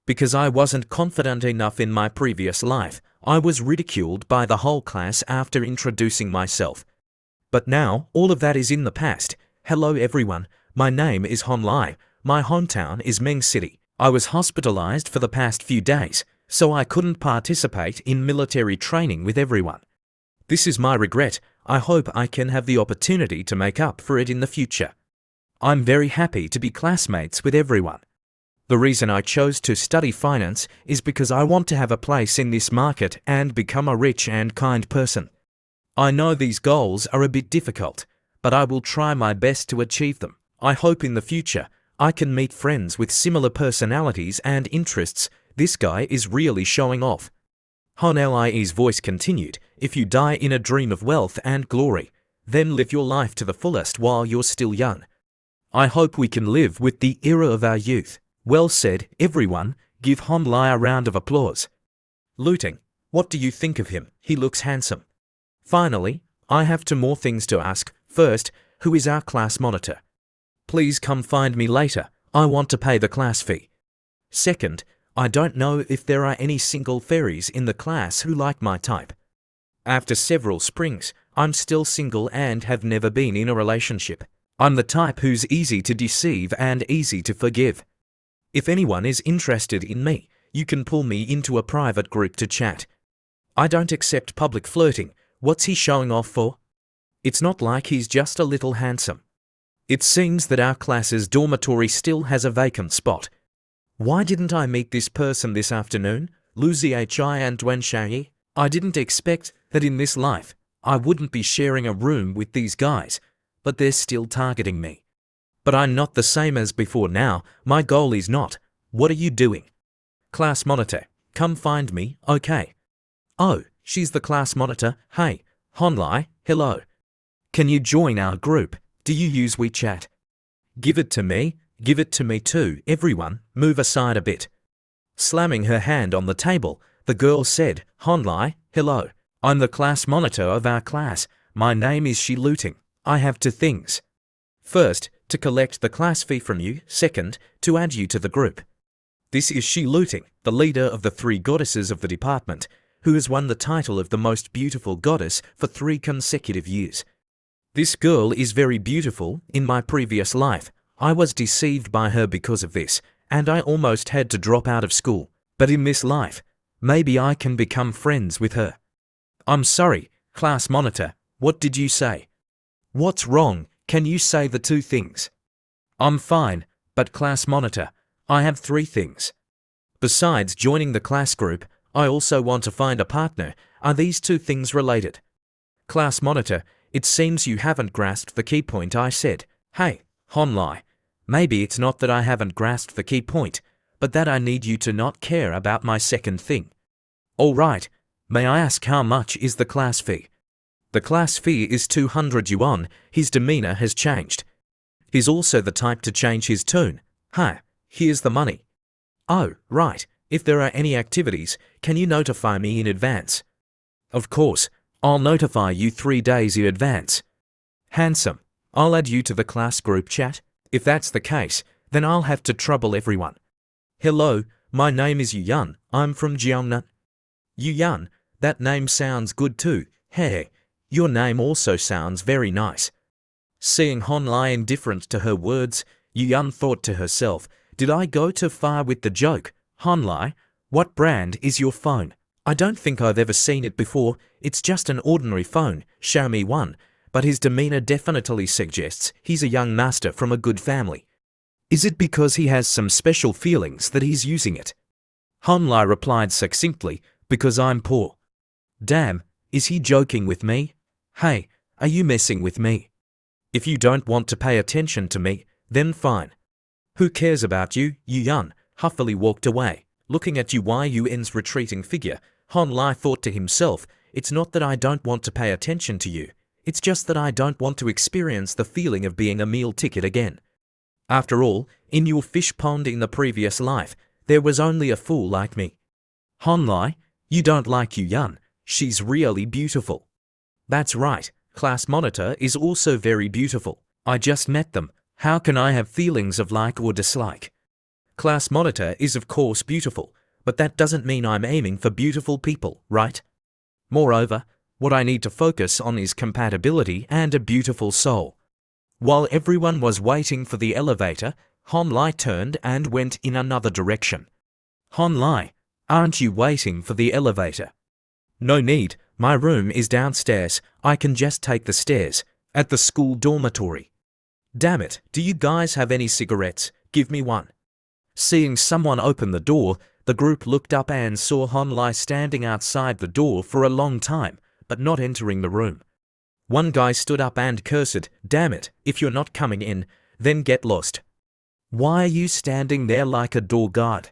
Because I wasn't confident enough in my previous life, I was ridiculed by the whole class after introducing myself. But now, all of that is in the past. Hello everyone, my name is Hon Lai. My hometown is Meng City. I was hospitalized for the past few days, so I couldn't participate in military training with everyone. This is my regret. I hope I can have the opportunity to make up for it in the future. I'm very happy to be classmates with everyone. The reason I chose to study finance is because I want to have a place in this market and become a rich and kind person. I know these goals are a bit difficult, but I will try my best to achieve them. I hope in the future I can meet friends with similar personalities and interests. This guy is really showing off." Hon Lai's voice continued, "If you die in a dream of wealth and glory, then live your life to the fullest while you're still young. I hope we can live with the era of our youth." Well said, everyone. Give Hon Lai a round of applause. Looting. What do you think of him? He looks handsome. Finally, I have 2 more things to ask. First, who is our class monitor? Please come find me later. I want to pay the class fee. Second, I don't know if there are any single fairies in the class who like my type. After several springs, I'm still single and have never been in a relationship. I'm the type who's easy to deceive and easy to forgive. If anyone is interested in me, you can pull me into a private group to chat. I don't accept public flirting. What's he showing off for? It's not like he's just a little handsome. It seems that our class's dormitory still has a vacant spot. Why didn't I meet this person this afternoon? Lu Zihi and Duan Xiaoyi? I didn't expect that in this life I wouldn't be sharing a room with these guys, but they're still targeting me. But I'm not the same as before now. My goal is not. What are you doing? Class monitor, come find me, okay? Oh, she's the class monitor. Hey, Hon Lai, hello. Can you join our group? Do you use WeChat? Give it to me. Give it to me too. Everyone, move aside a bit. Slamming her hand on the table, the girl said, Hon Lai, hello. I'm the class monitor of our class. My name is Shi Looting. I have 2 things. First, to collect the class fee from you. Second, to add you to the group. This is Shi Looting, the leader of the 3 goddesses of the department, who has won the title of the most beautiful goddess for 3 consecutive years. This girl is very beautiful. In my previous life, I was deceived by her because of this, and I almost had to drop out of school. But in this life, maybe I can become friends with her. I'm sorry, class monitor, what did you say? What's wrong? Can you say the 2 things? I'm fine, but class monitor, I have 3 things. Besides joining the class group, I also want to find a partner. Are these 2 things related? Class monitor, it seems you haven't grasped the key point I said. Hey, Honlai, maybe it's not that I haven't grasped the key point, but that I need you to not care about my second thing. All right, may I ask how much is the class fee? The class fee is 200 yuan. His demeanor has changed. He's also the type to change his tune. Hi, here's the money. Oh, right, if there are any activities, can you notify me in advance? Of course, I'll notify you 3 days in advance. Handsome, I'll add you to the class group chat. If that's the case, then I'll have to trouble everyone. Hello, my name is Yuyan. I'm from Jiangnan. Yuyan, that name sounds good too. Hey, your name also sounds very nice. Seeing Honlai indifferent to her words, Yuyan thought to herself, did I go too far with the joke? Honlai, what brand is your phone? I don't think I've ever seen it before. It's just an ordinary phone, Xiaomi 1, but his demeanor definitely suggests he's a young master from a good family. Is it because he has some special feelings that he's using it? Honlai replied succinctly, because I'm poor. Damn, is he joking with me? Hey, are you messing with me? If you don't want to pay attention to me, then fine. Who cares about you? Yuyan huffily walked away. Looking at Yuan's retreating figure, Honlai thought to himself, it's not that I don't want to pay attention to you. It's just that I don't want to experience the feeling of being a meal ticket again. After all, in your fish pond in the previous life, there was only a fool like me. Honlai, you don't like Yuyan. She's really beautiful. That's right, class monitor is also very beautiful. I just met them. How can I have feelings of like or dislike? Class monitor is of course beautiful, but that doesn't mean I'm aiming for beautiful people, right? Moreover, what I need to focus on is compatibility and a beautiful soul. While everyone was waiting for the elevator, Honlai turned and went in another direction. Honlai, aren't you waiting for the elevator? No need, my room is downstairs. I can just take the stairs, at the school dormitory. Damn it, do you guys have any cigarettes? Give me one. Seeing someone open the door, the group looked up and saw Honlai standing outside the door for a long time, but not entering the room. One guy stood up and cursed, damn it, if you're not coming in, then get lost. Why are you standing there like a door guard?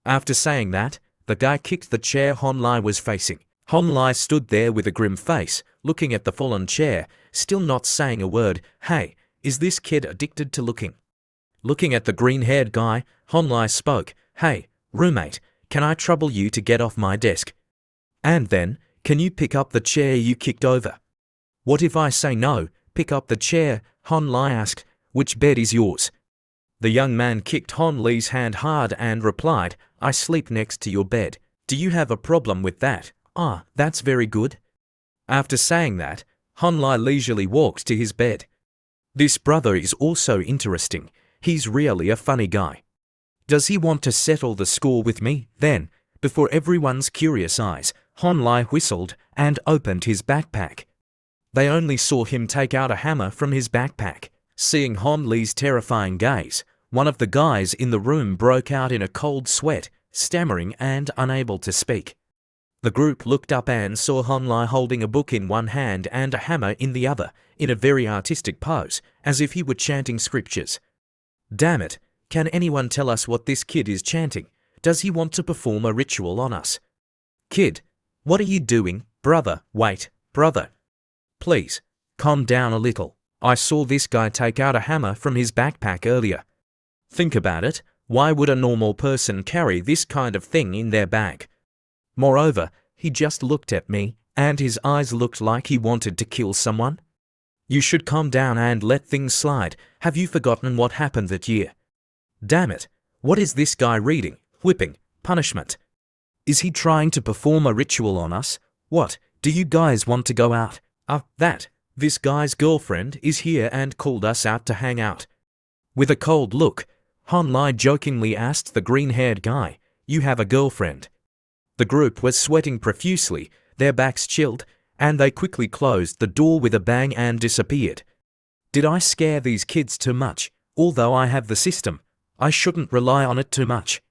After saying that, the guy kicked the chair Honlai was facing. Honlai stood there with a grim face, looking at the fallen chair, still not saying a word. Hey, is this kid addicted to looking? Looking at the green-haired guy, Honlai spoke, hey, roommate, can I trouble you to get off my desk? And then, can you pick up the chair you kicked over? What if I say no? Pick up the chair, Honlai asked. Which bed is yours? The young man kicked Honlai's hand hard and replied, I sleep next to your bed. Do you have a problem with that? Ah, that's very good. After saying that, Honlai leisurely walked to his bed. This brother is also interesting. He's really a funny guy. Does he want to settle the score with me? Then, before everyone's curious eyes, Honlai whistled and opened his backpack. They only saw him take out a hammer from his backpack. Seeing Honlai's terrifying gaze, one of the guys in the room broke out in a cold sweat, stammering and unable to speak. The group looked up and saw Honlai holding a book in one hand and a hammer in the other, in a very artistic pose, as if he were chanting scriptures. Damn it, can anyone tell us what this kid is chanting? Does he want to perform a ritual on us? Kid, what are you doing? Brother, wait, brother. Please, calm down a little. I saw this guy take out a hammer from his backpack earlier. Think about it, why would a normal person carry this kind of thing in their bag? Moreover, he just looked at me, and his eyes looked like he wanted to kill someone. You should calm down and let things slide. Have you forgotten what happened that year? Damn it, what is this guy reading? Whipping, punishment. Is he trying to perform a ritual on us? What, do you guys want to go out? This guy's girlfriend is here and called us out to hang out. With a cold look, Honlai jokingly asked the green-haired guy, you have a girlfriend? The group was sweating profusely, their backs chilled, and they quickly closed the door with a bang and disappeared. Did I scare these kids too much? Although I have the system, I shouldn't rely on it too much.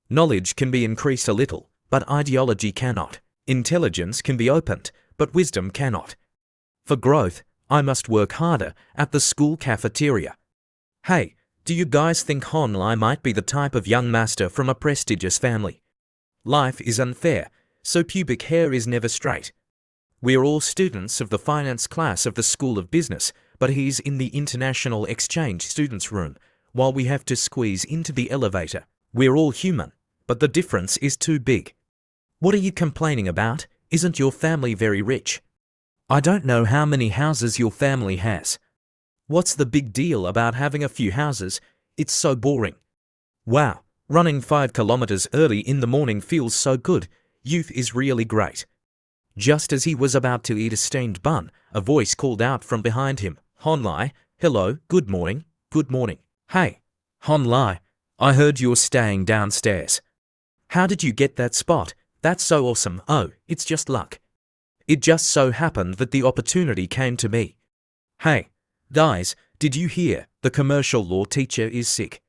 Knowledge can be increased a little, but ideology cannot. Intelligence can be opened, but wisdom cannot. For growth, I must work harder at the school cafeteria. Hey, do you guys think Honlai might be the type of young master from a prestigious family? Life is unfair, so pubic hair is never straight. We're all students of the finance class of the School of Business, but he's in the international exchange students' room, while we have to squeeze into the elevator. We're all human, but the difference is too big. What are you complaining about? Isn't your family very rich? I don't know how many houses your family has. What's the big deal about having a few houses? It's so boring. Wow, running 5 kilometers early in the morning feels so good. Youth is really great. Just as he was about to eat a steamed bun, a voice called out from behind him. Honlai, hello, good morning, good morning. Hey, Honlai, I heard you're staying downstairs. How did you get that spot? That's so awesome. Oh, it's just luck. It just so happened that the opportunity came to me. Hey, guys, did you hear? The commercial law teacher is sick.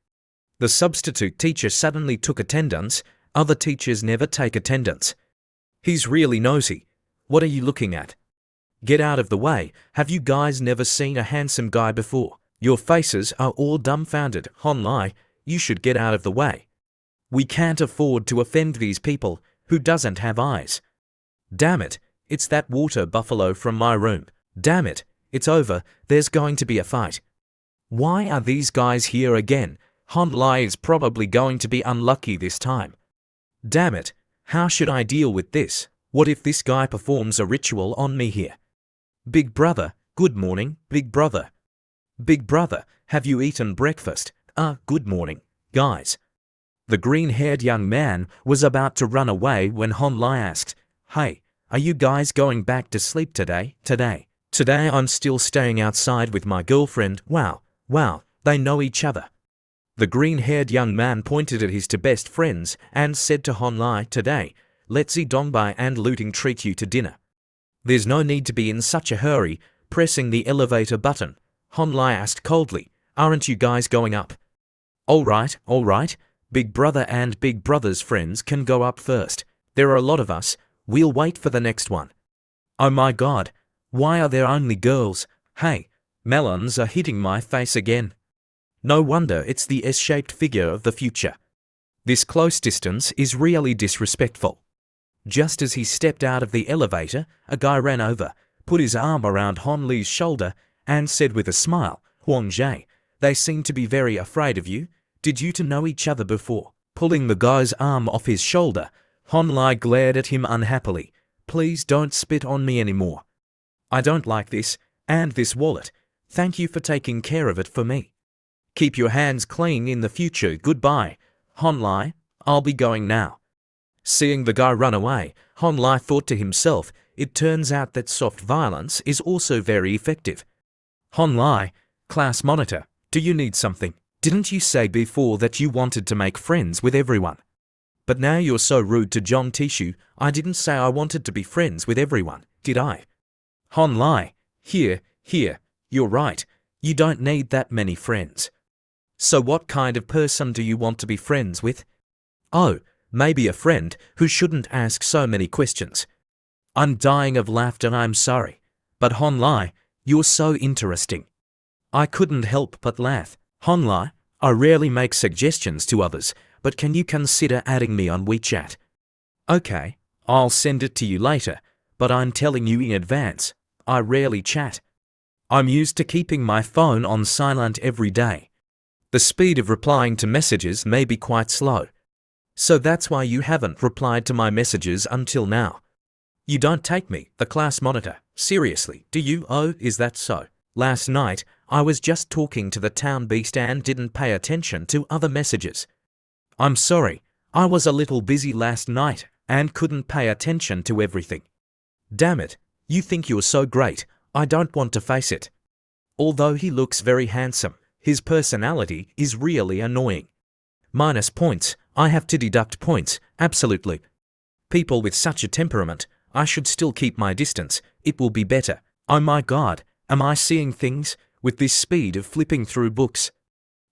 The substitute teacher suddenly took attendance. Other teachers never take attendance. He's really nosy. What are you looking at? Get out of the way. Have you guys never seen a handsome guy before? Your faces are all dumbfounded. Honlai, you should get out of the way. We can't afford to offend these people. Who doesn't have eyes? Damn it, it's that water buffalo from my room. Damn it, it's over. There's going to be a fight. Why are these guys here again? Honlai is probably going to be unlucky this time. Damn it, how should I deal with this? What if this guy performs a ritual on me here? Big brother, good morning, big brother. Big brother, have you eaten breakfast? Good morning, guys. The green-haired young man was about to run away when Honlai asked, Hey, are you guys going back to sleep today? Today I'm still staying outside with my girlfriend. Wow, they know each other. The green-haired young man pointed at his two best friends and said to Honlai, Today, let's see Dongbai and Looting treat you to dinner. There's no need to be in such a hurry. Pressing the elevator button, Honlai asked coldly, Aren't you guys going up? All right. Big brother and big brother's friends can go up first. There are a lot of us. We'll wait for the next one. Oh my god, why are there only girls? Hey, melons are hitting my face again. No wonder it's the S-shaped figure of the future. This close distance is really disrespectful. Just as he stepped out of the elevator, a guy ran over, put his arm around Honlai's shoulder, and said with a smile, Huang Jie, they seem to be very afraid of you. Did you two know each other before? Pulling the guy's arm off his shoulder, Honlai glared at him unhappily. Please don't spit on me anymore. I don't like this, and this wallet. Thank you for taking care of it for me. Keep your hands clean in the future. Goodbye. Honlai, I'll be going now. Seeing the guy run away, Honlai thought to himself, it turns out that soft violence is also very effective. Honlai, class monitor, do you need something? Didn't you say before that you wanted to make friends with everyone? But now you're so rude to John Tishu. I didn't say I wanted to be friends with everyone, did I? Honlai, here, you're right. You don't need that many friends. So what kind of person do you want to be friends with? Oh, maybe a friend who shouldn't ask so many questions. I'm dying of laughter, I'm sorry. But Honlai, you're so interesting. I couldn't help but laugh. Honlai, I rarely make suggestions to others, but can you consider adding me on WeChat? Okay, I'll send it to you later, but I'm telling you in advance, I rarely chat. I'm used to keeping my phone on silent every day. The speed of replying to messages may be quite slow. So that's why you haven't replied to my messages until now. You don't take me, the class monitor, seriously, do you? Oh, is that so? Last night, I was just talking to the town beast and didn't pay attention to other messages. I'm sorry, I was a little busy last night and couldn't pay attention to everything. Damn it, you think you're so great, I don't want to face it. Although he looks very handsome, his personality is really annoying. Minus points, I have to deduct points, absolutely. People with such a temperament, I should still keep my distance, it will be better. Oh my god, am I seeing things? With this speed of flipping through books?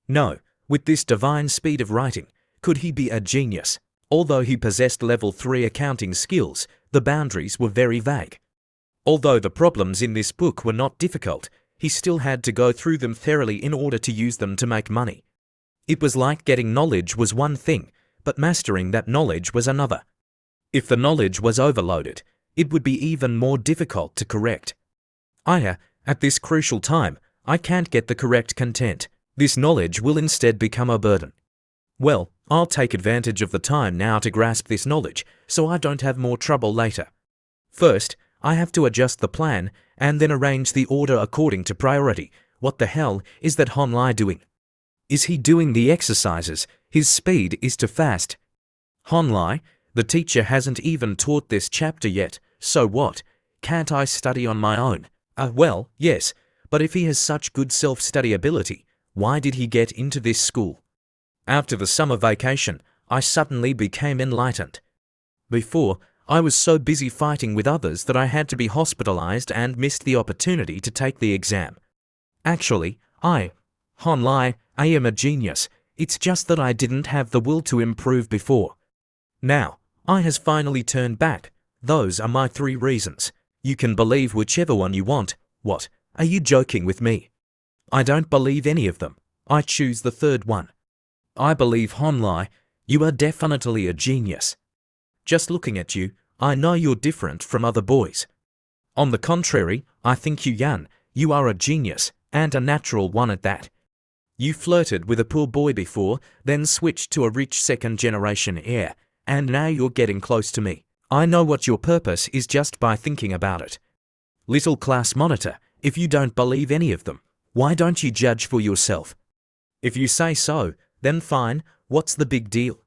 No, with this divine speed of writing, could he be a genius? Although he possessed level 3 accounting skills, the boundaries were very vague. Although the problems in this book were not difficult, he still had to go through them thoroughly in order to use them to make money. It was like getting knowledge was one thing, but mastering that knowledge was another. If the knowledge was overloaded, it would be even more difficult to correct. At this crucial time, I can't get the correct content. This knowledge will instead become a burden. Well, I'll take advantage of the time now to grasp this knowledge, so I don't have more trouble later. First, I have to adjust the plan and then arrange the order according to priority. What the hell is that Honlai doing? Is he doing the exercises? His speed is too fast. Honlai, the teacher hasn't even taught this chapter yet, so what? Can't I study on my own? Well, yes, but if he has such good self-study ability, why did he get into this school? After the summer vacation, I suddenly became enlightened. Before, I was so busy fighting with others that I had to be hospitalized and missed the opportunity to take the exam. Actually, Honlai, I am a genius. It's just that I didn't have the will to improve before. Now, I has finally turned back. Those are my 3 reasons. You can believe whichever one you want. What? Are you joking with me? I don't believe any of them. I choose the 3rd one. I believe Honlai, you are definitely a genius. Just looking at you, I know you're different from other boys. On the contrary, I think you are a genius, and a natural one at that. You flirted with a poor boy before, then switched to a rich 2nd-generation heir, and now you're getting close to me. I know what your purpose is just by thinking about it. Little class monitor, if you don't believe any of them, why don't you judge for yourself? If you say so, then fine, what's the big deal?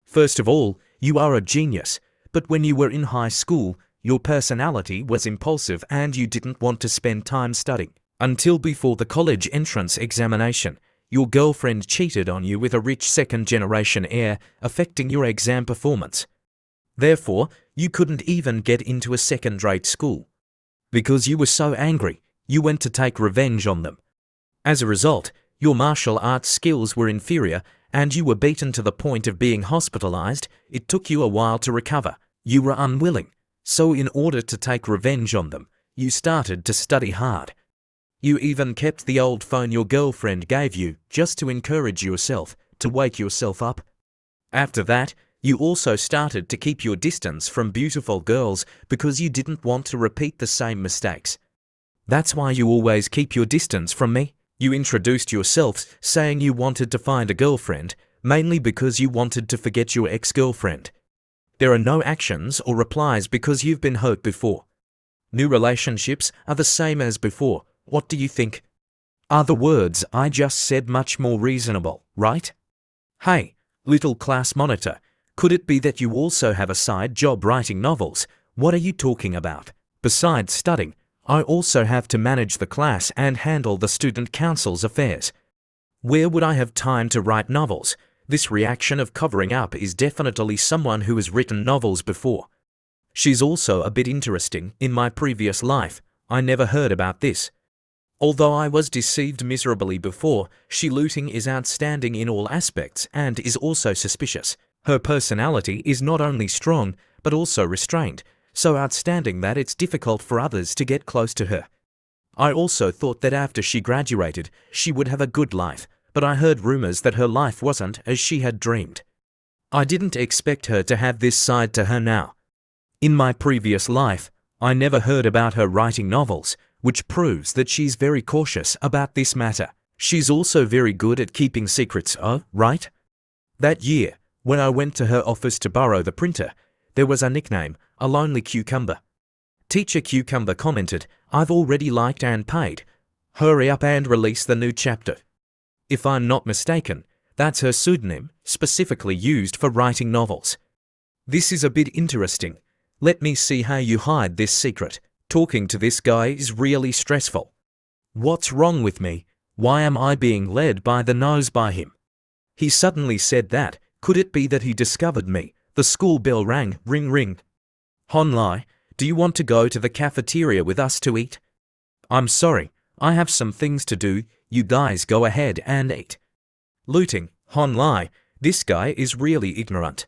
First of all, you are a genius, but when you were in high school, your personality was impulsive and you didn't want to spend time studying. Until before the college entrance examination, your girlfriend cheated on you with a rich 2nd-generation heir, affecting your exam performance. Therefore, you couldn't even get into a 2nd-rate school. Because you were so angry, you went to take revenge on them. As a result, your martial arts skills were inferior and you were beaten to the point of being hospitalized. It took you a while to recover. You were unwilling. So in order to take revenge on them, you started to study hard. You even kept the old phone your girlfriend gave you just to encourage yourself, to wake yourself up. After that, you also started to keep your distance from beautiful girls because you didn't want to repeat the same mistakes. That's why you always keep your distance from me. You introduced yourself saying you wanted to find a girlfriend, mainly because you wanted to forget your ex-girlfriend. There are no actions or replies because you've been hurt before. New relationships are the same as before. What do you think? Are the words I just said much more reasonable, right? Hey, little class monitor, could it be that you also have a side job writing novels? What are you talking about? Besides studying, I also have to manage the class and handle the student council's affairs. Where would I have time to write novels? This reaction of covering up is definitely someone who has written novels before. She's also a bit interesting. In my previous life, I never heard about this. Although I was deceived miserably before, she looting is outstanding in all aspects and is also suspicious. Her personality is not only strong, but also restrained, so outstanding that it's difficult for others to get close to her. I also thought that after she graduated, she would have a good life, but I heard rumors that her life wasn't as she had dreamed. I didn't expect her to have this side to her now. In my previous life, I never heard about her writing novels, which proves that she's very cautious about this matter. She's also very good at keeping secrets, right? That year, when I went to her office to borrow the printer, there was a nickname, a lonely cucumber. Teacher Cucumber commented, "I've already liked and paid. Hurry up and release the new chapter." If I'm not mistaken, that's her pseudonym, specifically used for writing novels. This is a bit interesting. Let me see how you hide this secret. Talking to this guy is really stressful. What's wrong with me? Why am I being led by the nose by him? He suddenly said that. Could it be that he discovered me? The school bell rang. Ring ring. Honlai, do you want to go to the cafeteria with us to eat? I'm sorry, I have some things to do. You guys go ahead and eat. Looting. Honlai, this guy is really ignorant.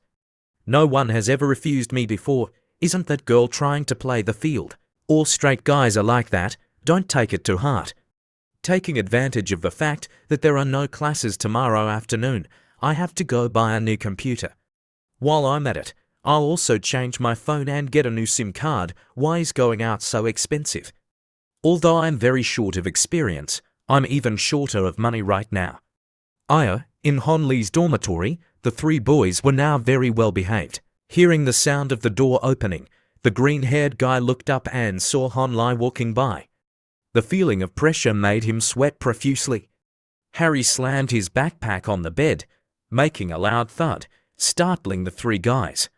No one has ever refused me before. Isn't that girl trying to play the field? All straight guys are like that. Don't take it to heart. Taking advantage of the fact that there are no classes tomorrow afternoon, I have to go buy a new computer. While I'm at it, I'll also change my phone and get a new SIM card. Why is going out so expensive? Although I'm very short of experience, I'm even shorter of money right now. In Hon Lee's dormitory, the three boys were now very well behaved. Hearing the sound of the door opening, the green-haired guy looked up and saw Hon Lee walking by. The feeling of pressure made him sweat profusely. Harry slammed his backpack on the bed, making a loud thud, startling the three guys.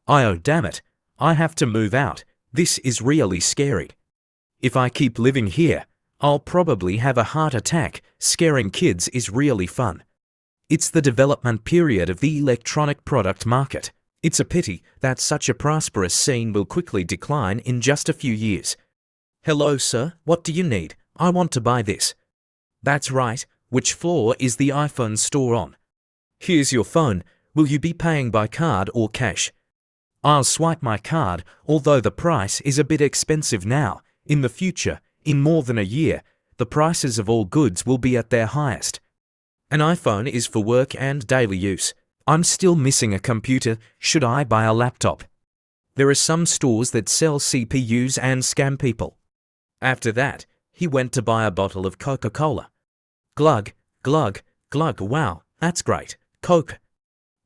Oh damn it, I have to move out. This is really scary. If I keep living here, I'll probably have a heart attack. Scaring kids is really fun. It's the development period of the electronic product market. It's a pity that such a prosperous scene will quickly decline in just a few years. Hello sir, what do you need? I want to buy this. That's right, which floor is the iPhone store on? Here's your phone. Will you be paying by card or cash? I'll swipe my card, although the price is a bit expensive now. In the future, in more than a year, the prices of all goods will be at their highest. An iPhone is for work and daily use. I'm still missing a computer. Should I buy a laptop? There are some stores that sell CPUs and scam people. After that, he went to buy a bottle of Coca-Cola. Glug, glug, glug, wow, that's great, Coke.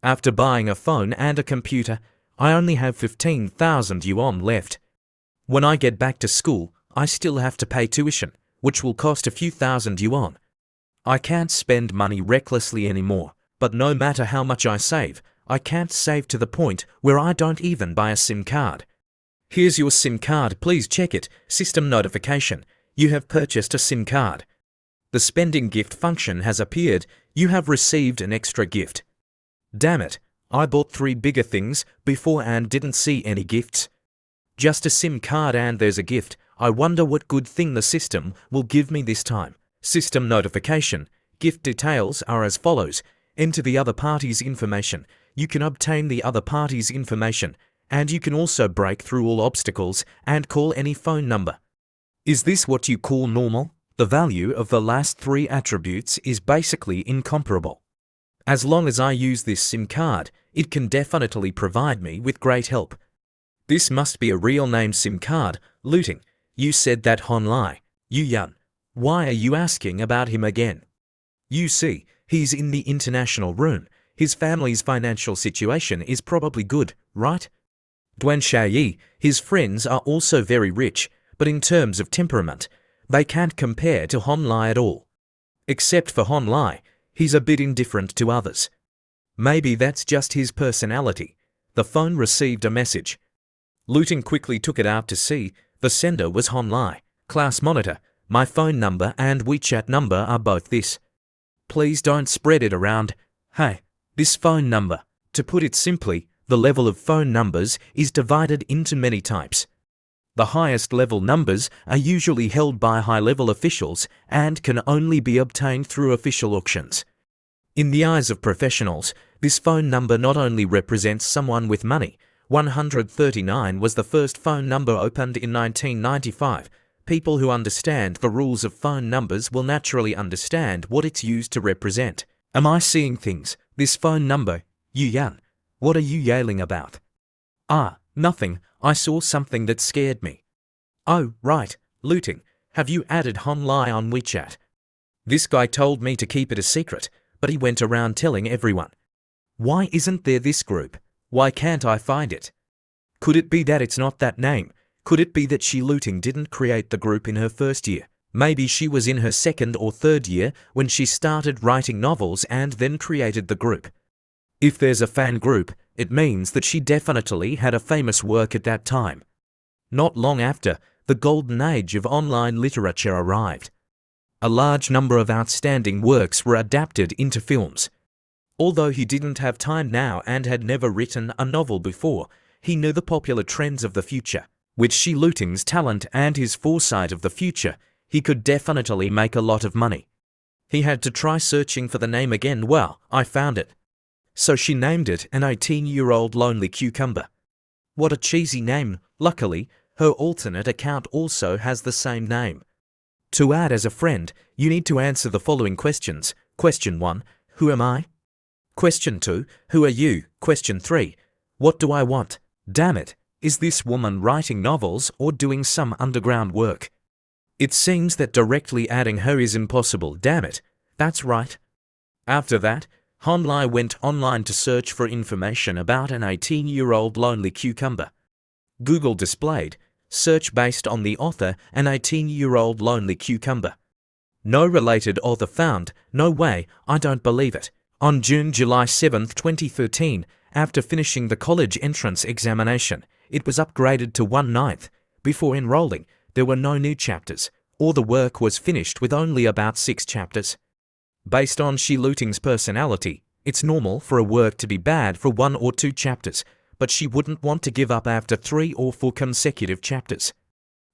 After buying a phone and a computer, I only have 15,000 yuan left. When I get back to school, I still have to pay tuition, which will cost a few thousand yuan. I can't spend money recklessly anymore, but no matter how much I save, I can't save to the point where I don't even buy a SIM card. Here's your SIM card, please check it. System notification. You have purchased a SIM card. The spending gift function has appeared. You have received an extra gift. Damn it, I bought 3 bigger things before and didn't see any gifts. Just a SIM card and there's a gift. I wonder what good thing the system will give me this time. System notification. Gift details are as follows. Enter the other party's information. You can obtain the other party's information, and you can also break through all obstacles and call any phone number. Is this what you call normal? The value of the last 3 attributes is basically incomparable. As long as I use this SIM card, it can definitely provide me with great help. This must be a real name SIM card. Looting. You said that Hon Lee. Yu Yan. Why are you asking about him again? You see, he's in the international room. His family's financial situation is probably good, right? Duan Xiaoyi, his friends are also very rich, but in terms of temperament, they can't compare to Hon Lee at all. Except for Hon Lee, he's a bit indifferent to others. Maybe that's just his personality. The phone received a message. Looting quickly took it out to see. The sender was Hon Lee. Class monitor, my phone number and WeChat number are both this. Please don't spread it around. Hey, this phone number. To put it simply, the level of phone numbers is divided into many types. The highest level numbers are usually held by high-level officials and can only be obtained through official auctions. In the eyes of professionals, this phone number not only represents someone with money. 139 was the first phone number opened in 1995. People who understand the rules of phone numbers will naturally understand what it's used to represent. Am I seeing things? This phone number, Yu Yan. What are you yelling about? Nothing. I saw something that scared me. Oh, right. Looting. Have you added Hon Lee on WeChat? This guy told me to keep it a secret, but he went around telling everyone. Why isn't there this group? Why can't I find it? Could it be that it's not that name? Could it be that she Looting didn't create the group in her first year? Maybe she was in her 2nd or 3rd year when she started writing novels and then created the group. If there's a fan group, it means that she definitely had a famous work at that time. Not long after, the golden age of online literature arrived. A large number of outstanding works were adapted into films. Although he didn't have time now and had never written a novel before, he knew the popular trends of the future. With Shi Looting's talent and his foresight of the future, he could definitely make a lot of money. He had to try searching for the name again. Well, I found it. So she named it an 18-year-old lonely cucumber. What a cheesy name. Luckily, her alternate account also has the same name. To add as a friend, you need to answer the following questions. Question 1. Who am I? Question 2. Who are you? Question 3. What do I want? Damn it, is this woman writing novels or doing some underground work? It seems that directly adding her is impossible. Damn it, that's right. After that, Honlai went online to search for information about an 18-year-old lonely cucumber. Google displayed, search based on the author, an 18-year-old lonely cucumber. No related author found. No way, I don't believe it. On July 7, 2013, after finishing the college entrance examination, it was upgraded to 1/9. Before enrolling, there were no new chapters, or the work was finished with only about 6 chapters. Based on Shi Luting's personality, it's normal for a work to be bad for 1 or 2 chapters, but she wouldn't want to give up after 3 or 4 consecutive chapters.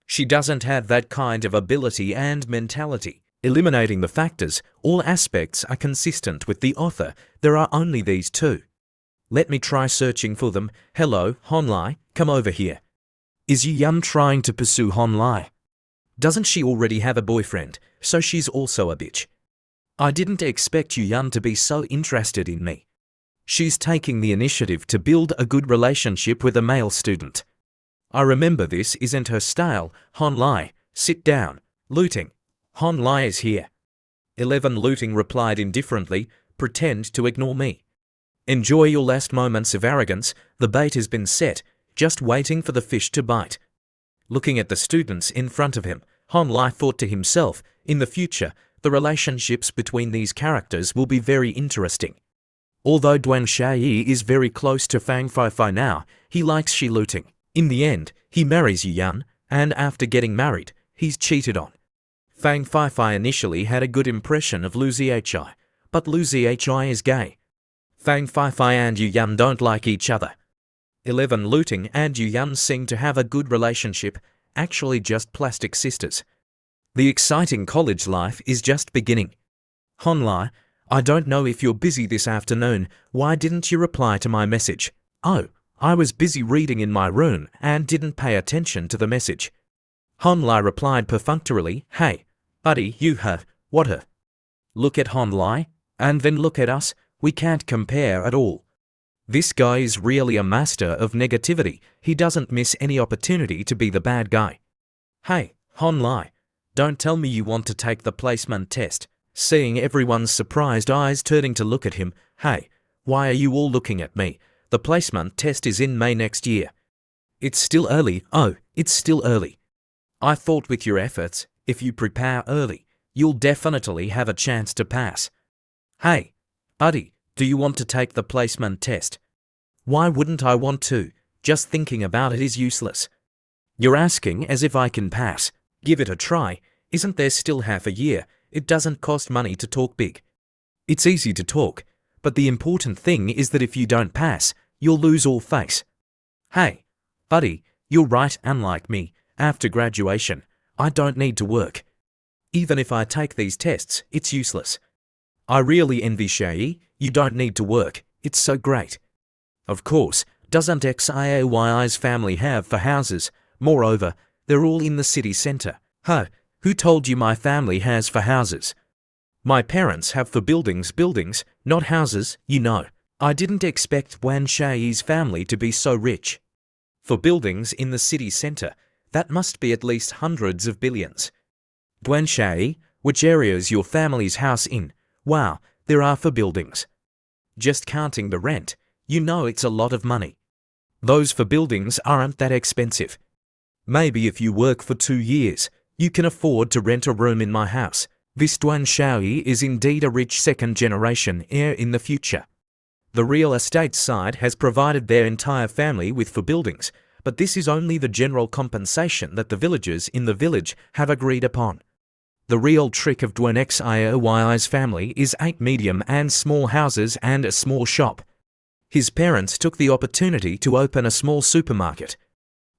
She doesn't have that kind of ability and mentality. Eliminating the factors, all aspects are consistent with the author. There are only these 2. Let me try searching for them. Hello, Honlai, come over here. Is Yu-Yun trying to pursue Honlai? Doesn't she already have a boyfriend, so she's also a bitch? I didn't expect Yu-Yun to be so interested in me. She's taking the initiative to build a good relationship with a male student. I remember this isn't her style. Honlai, sit down. Luting. Honlai is here. 11 Luting replied indifferently, pretend to ignore me. Enjoy your last moments of arrogance, the bait has been set, just waiting for the fish to bite. Looking at the students in front of him, Honlai thought to himself, in the future, the relationships between these characters will be very interesting. Although Duan Shai is very close to Fang Feifei now, he likes Shi Luting. In the end, he marries Yu-Yun, and after getting married, he's cheated on. Fang Feifei initially had a good impression of Lu Zhi, but Lu Zhi is gay. Fang Feifei and Yu-Yun don't like each other. 11 Luting and Yu-Yun seem to have a good relationship, actually just plastic sisters. The exciting college life is just beginning. Honlai, I don't know if you're busy this afternoon. Why didn't you reply to my message? Oh, I was busy reading in my room and didn't pay attention to the message. Honlai replied perfunctorily, hey, buddy, you have, what her? Look at Honlai, and then look at us, we can't compare at all. This guy is really a master of negativity. He doesn't miss any opportunity to be the bad guy. Hey, Honlai, don't tell me you want to take the placement test. Seeing everyone's surprised eyes turning to look at him, hey, why are you all looking at me? The placement test is in May next year. It's still early. Oh, it's still early. I thought with your efforts, if you prepare early, you'll definitely have a chance to pass. Hey, buddy, do you want to take the placement test? Why wouldn't I want to? Just thinking about it is useless. You're asking as if I can pass. Give it a try. Isn't there still half a year? It doesn't cost money to talk big. It's easy to talk, but the important thing is that if you don't pass, you'll lose all face. Hey, buddy, you're right. Unlike me, after graduation, I don't need to work. Even if I take these tests, it's useless. I really envy Shai. You don't need to work. It's so great. Of course, doesn't Xiaoyi's family have 4 houses? Moreover, they're all in the city center. Huh, who told you my family has 4 houses? My parents have 4 buildings, not houses, you know. I didn't expect Wan Shai's family to be so rich. 4 buildings in the city center, that must be at least hundreds of billions. Duan Shai, which area is your family's house in? Wow, there are 4 buildings. Just counting the rent, you know it's a lot of money. Those 4 buildings aren't that expensive. Maybe if you work for 2 years, you can afford to rent a room in my house. This Duan Shai is indeed a rich second-generation heir in the future. The real estate side has provided their entire family with 4 buildings, but this is only the general compensation that the villagers in the village have agreed upon. The real trick of Duan Xiaoyi's family is 8 medium and small houses and a small shop. His parents took the opportunity to open a small supermarket.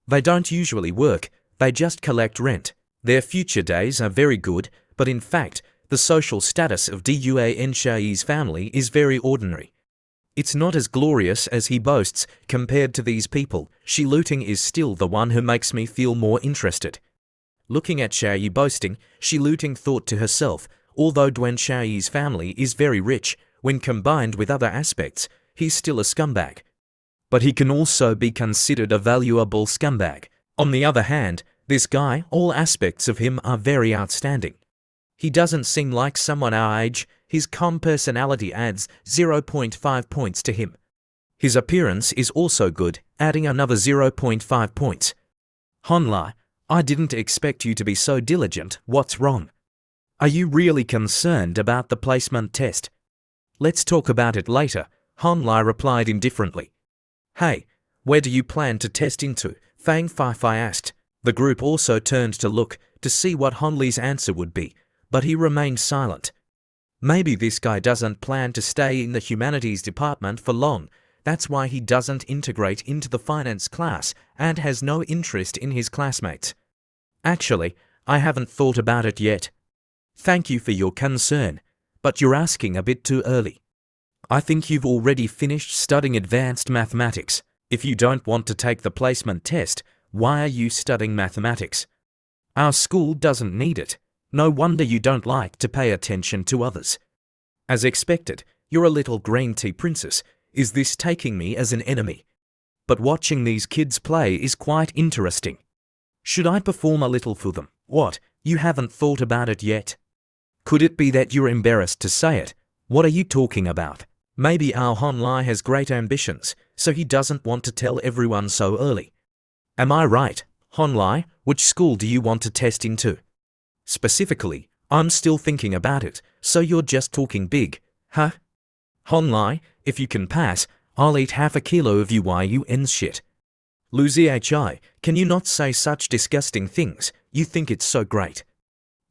They don't usually work, they just collect rent. Their future days are very good, but in fact, the social status of Duan Shai's family is very ordinary. It's not as glorious as he boasts. Compared to these people, Shi Luting is still the one who makes me feel more interested. Looking at Xiaoyi boasting, Shiluting thought to herself, although Duan Xiaoyi's family is very rich, when combined with other aspects, he's still a scumbag. But he can also be considered a valuable scumbag. On the other hand, this guy, all aspects of him are very outstanding. He doesn't seem like someone our age. His calm personality adds 0.5 points to him. His appearance is also good, adding another 0.5 points. Honlai, I didn't expect you to be so diligent. What's wrong? Are you really concerned about the placement test? Let's talk about it later, Honlai replied indifferently. Hey, where do you plan to test into? Fang Fei asked. The group also turned to look to see what Honlai's answer would be, but he remained silent. Maybe this guy doesn't plan to stay in the humanities department for long. That's why he doesn't integrate into the finance class and has no interest in his classmates. Actually, I haven't thought about it yet. Thank you for your concern, but you're asking a bit too early. I think you've already finished studying advanced mathematics. If you don't want to take the placement test, why are you studying mathematics? Our school doesn't need it. No wonder you don't like to pay attention to others. As expected, you're a little green tea princess. Is this taking me as an enemy? But watching these kids play is quite interesting. Should I perform a little for them? What, you haven't thought about it yet? Could it be that you're embarrassed to say it? What are you talking about? Maybe our Honlai has great ambitions, so he doesn't want to tell everyone so early. Am I right, Honlai? Which school do you want to test into? Specifically, I'm still thinking about it, so you're just talking big, huh? Honlai, if you can pass, I'll eat half a kilo of YUN shit. Lu Zhi, can you not say such disgusting things? You think it's so great.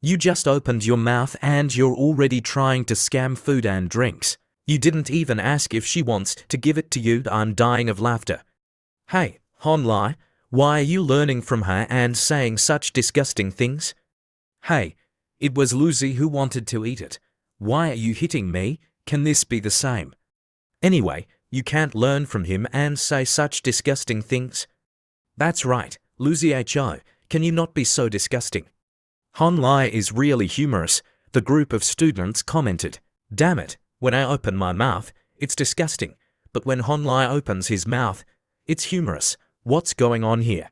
You just opened your mouth and you're already trying to scam food and drinks. You didn't even ask if she wants to give it to you. I'm dying of laughter. Hey, Honlai, why are you learning from her and saying such disgusting things? Hey, it was Lucy who wanted to eat it. Why are you hitting me? Can this be the same? Anyway, you can't learn from him and say such disgusting things. That's right, Lucy Ho, can you not be so disgusting? Honlai is really humorous, the group of students commented. Damn it, when I open my mouth, it's disgusting, but when Honlai opens his mouth, it's humorous. What's going on here?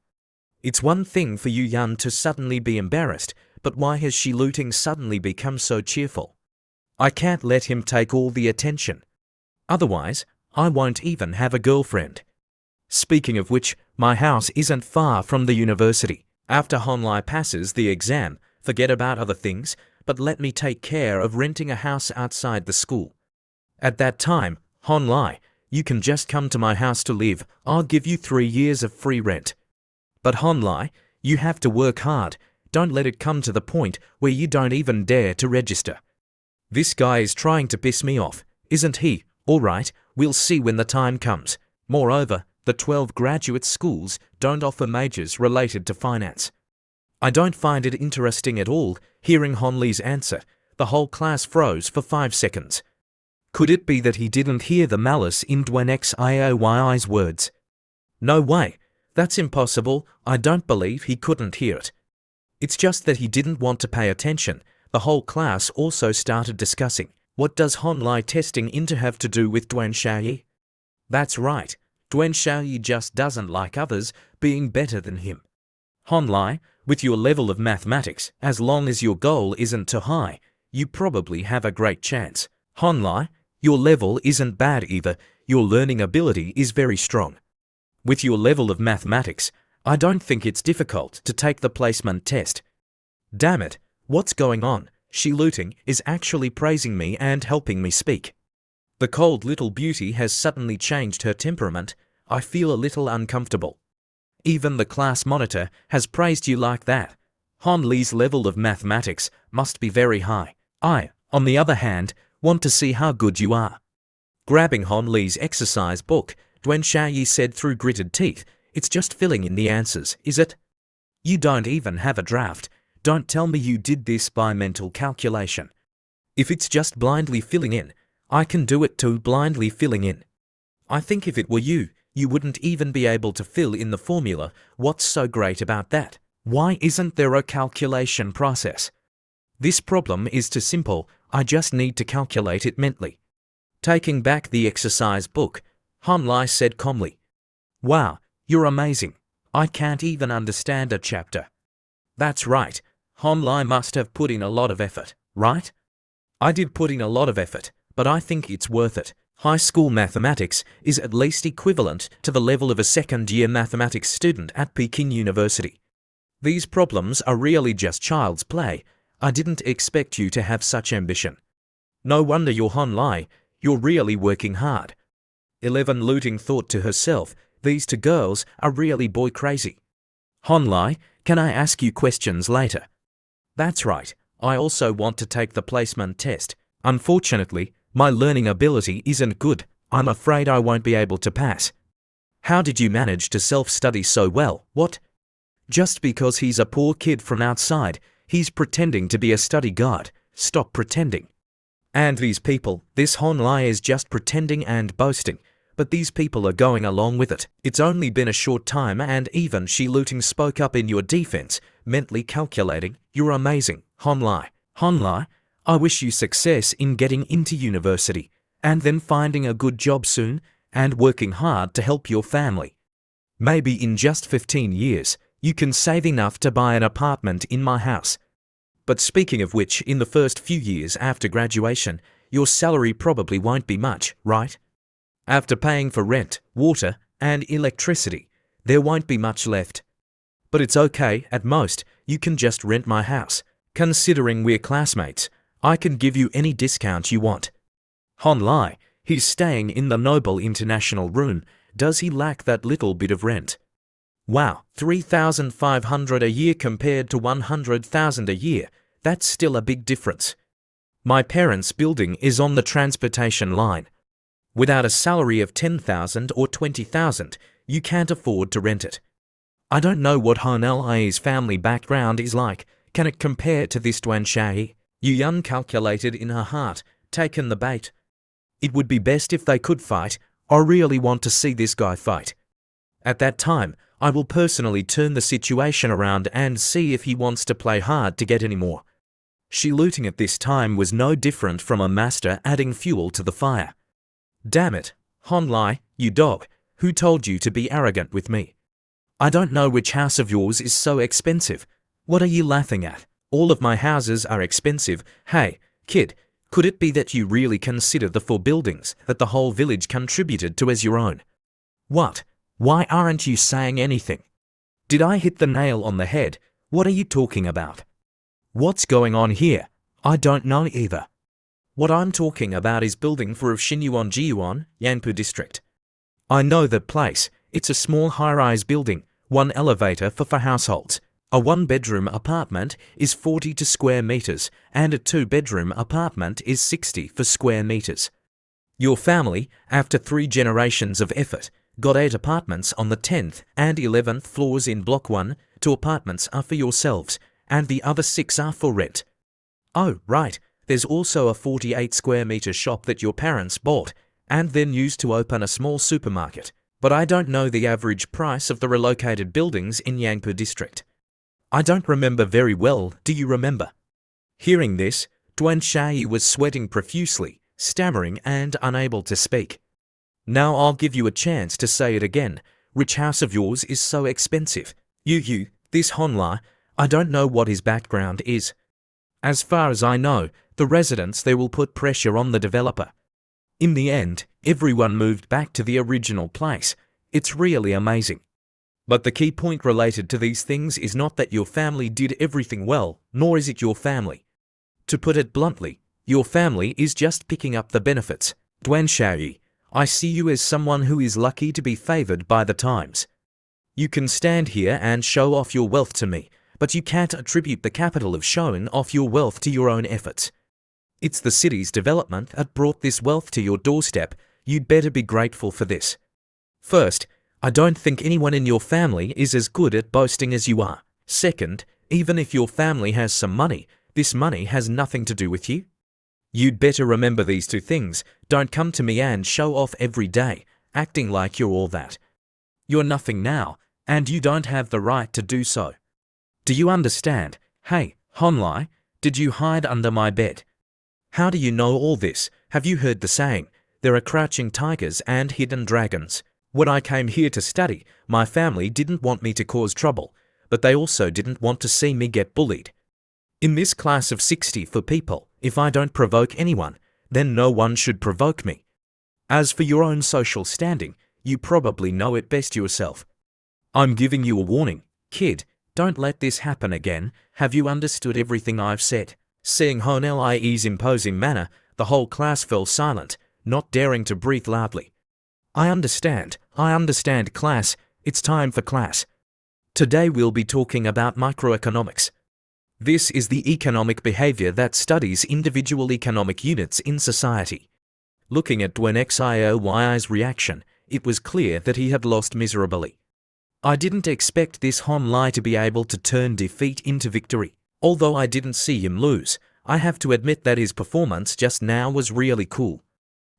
It's one thing for Yu Yan to suddenly be embarrassed, but why has Shiluting suddenly become so cheerful? I can't let him take all the attention. Otherwise, I won't even have a girlfriend. Speaking of which, my house isn't far from the university. After Honlai passes the exam, forget about other things, but let me take care of renting a house outside the school. At that time, Honlai, you can just come to my house to live. I'll give you 3 years of free rent. But Honlai, you have to work hard. Don't let it come to the point where you don't even dare to register. This guy is trying to piss me off, isn't he? All right, we'll see when the time comes. Moreover, the 12 graduate schools don't offer majors related to finance. I don't find it interesting at all. Hearing Honlai's answer, the whole class froze for 5 seconds. Could it be that he didn't hear the malice in Duan Xiaoyi's words? No way, that's impossible. I don't believe he couldn't hear it. It's just that he didn't want to pay attention. The whole class also started discussing, what does Honlai testing into have to do with Duan Xiaoyi? That's right, Duan Xiaoyi just doesn't like others being better than him. Honlai, with your level of mathematics, as long as your goal isn't too high, you probably have a great chance. Honlai, your level isn't bad either. Your learning ability is very strong. With your level of mathematics, I don't think it's difficult to take the placement test. Damn it, what's going on? Shiluting is actually praising me and helping me speak. The cold little beauty has suddenly changed her temperament. I feel a little uncomfortable. Even the class monitor has praised you like that. Honlai's level of mathematics must be very high. I, on the other hand, want to see how good you are. Grabbing Honlai's exercise book, Duan Xiaoyi said through gritted teeth, it's just filling in the answers, is it? You don't even have a draft. Don't tell me you did this by mental calculation. If it's just blindly filling in, I can do it too. Blindly filling in. I think if it were you, you wouldn't even be able to fill in the formula. What's so great about that? Why isn't there a calculation process? This problem is too simple, I just need to calculate it mentally. Taking back the exercise book, Han Lai said calmly. Wow, you're amazing. I can't even understand a chapter. That's right, Han Lai must have put in a lot of effort, right? I did put in a lot of effort, but I think it's worth it. High school mathematics is at least equivalent to the level of a second-year mathematics student at Peking University. These problems are really just child's play. I didn't expect you to have such ambition. No wonder you're Han Lai, you're really working hard. 11 Looting thought to herself, these two girls are really boy crazy. Han Lai, can I ask you questions later? That's right, I also want to take the placement test. Unfortunately, my learning ability isn't good. I'm afraid I won't be able to pass. How did you manage to self-study so well? What? Just because he's a poor kid from outside, he's pretending to be a study guard. Stop pretending. And these people, this Han Lai is just pretending and boasting, but these people are going along with it. It's only been a short time and even Shi Looting spoke up in your defense, mentally calculating, you're amazing, Han Lai. Han Lai, I wish you success in getting into university, and then finding a good job soon, and working hard to help your family. Maybe in just 15 years, you can save enough to buy an apartment in my house. But speaking of which, in the first few years after graduation, your salary probably won't be much, right? After paying for rent, water, and electricity, there won't be much left. But it's okay, at most, you can just rent my house. Considering we're classmates, I can give you any discount you want. Han Lai, he's staying in the Noble International Room. Does he lack that little bit of rent? Wow, 3,500 a year compared to 100,000 a year. That's still a big difference. My parents' building is on the transportation line. Without a salary of 10,000 or 20,000, you can't afford to rent it. I don't know what Han Lai's family background is like. Can it compare to this Duan Shai? Yu Yun calculated in her heart, taken the bait. It would be best if they could fight. I really want to see this guy fight. At that time, I will personally turn the situation around and see if he wants to play hard to get any more. Shi Looting at this time was no different from a master adding fuel to the fire. Damn it, Han Lai, you dog, who told you to be arrogant with me? I don't know which house of yours is so expensive. What are you laughing at? All of my houses are expensive. Hey, kid, could it be that you really consider the 4 buildings that the whole village contributed to as your own? What? Why aren't you saying anything? Did I hit the nail on the head? What are you talking about? What's going on here? I don't know either. What I'm talking about is building 4 of Xinyuan Jiyuan, Yangpu district. I know that place. It's a small high-rise building, 1 elevator for households. A 1-bedroom apartment is 40 to square meters, and a 2-bedroom apartment is 60 for square meters. Your family, after 3 generations of effort, got 8 apartments on the 10th and 11th floors in Block 1. 2 apartments are for yourselves, and the other 6 are for rent. Oh, right, there's also a 48 square meter shop that your parents bought, and then used to open a small supermarket. But I don't know the average price of the relocated buildings in Yangpu district. I don't remember very well, do you remember? Hearing this, Duan Shai was sweating profusely, stammering and unable to speak. Now I'll give you a chance to say it again. Which house of yours is so expensive? You, this Han Lai, I don't know what his background is. As far as I know, the residents there will put pressure on the developer. In the end, everyone moved back to the original place. It's really amazing. But the key point related to these things is not that your family did everything well, nor is it your family. To put it bluntly, your family is just picking up the benefits. Duan Shai, I see you as someone who is lucky to be favored by the times. You can stand here and show off your wealth to me, but you can't attribute the capital of showing off your wealth to your own efforts. It's the city's development that brought this wealth to your doorstep. You'd better be grateful for this. First, I don't think anyone in your family is as good at boasting as you are. Second, even if your family has some money, this money has nothing to do with you. You'd better remember these 2 things. Don't come to me and show off every day, acting like you're all that. You're nothing now, and you don't have the right to do so. Do you understand? Hey, Honlai, did you hide under my bed? How do you know all this? Have you heard the saying, there are crouching tigers and hidden dragons? When I came here to study, my family didn't want me to cause trouble, but they also didn't want to see me get bullied. In this class of 64 people, if I don't provoke anyone, then no one should provoke me. As for your own social standing, you probably know it best yourself. I'm giving you a warning, kid, don't let this happen again. Have you understood everything I've said? Seeing Honlai's imposing manner, the whole class fell silent, not daring to breathe loudly. I understand class, it's time for class. Today we'll be talking about microeconomics. This is the economic behavior that studies individual economic units in society. Looking at Dwen Xioyi's reaction, it was clear that he had lost miserably. I didn't expect this Honlai to be able to turn defeat into victory. Although I didn't see him lose, I have to admit that his performance just now was really cool.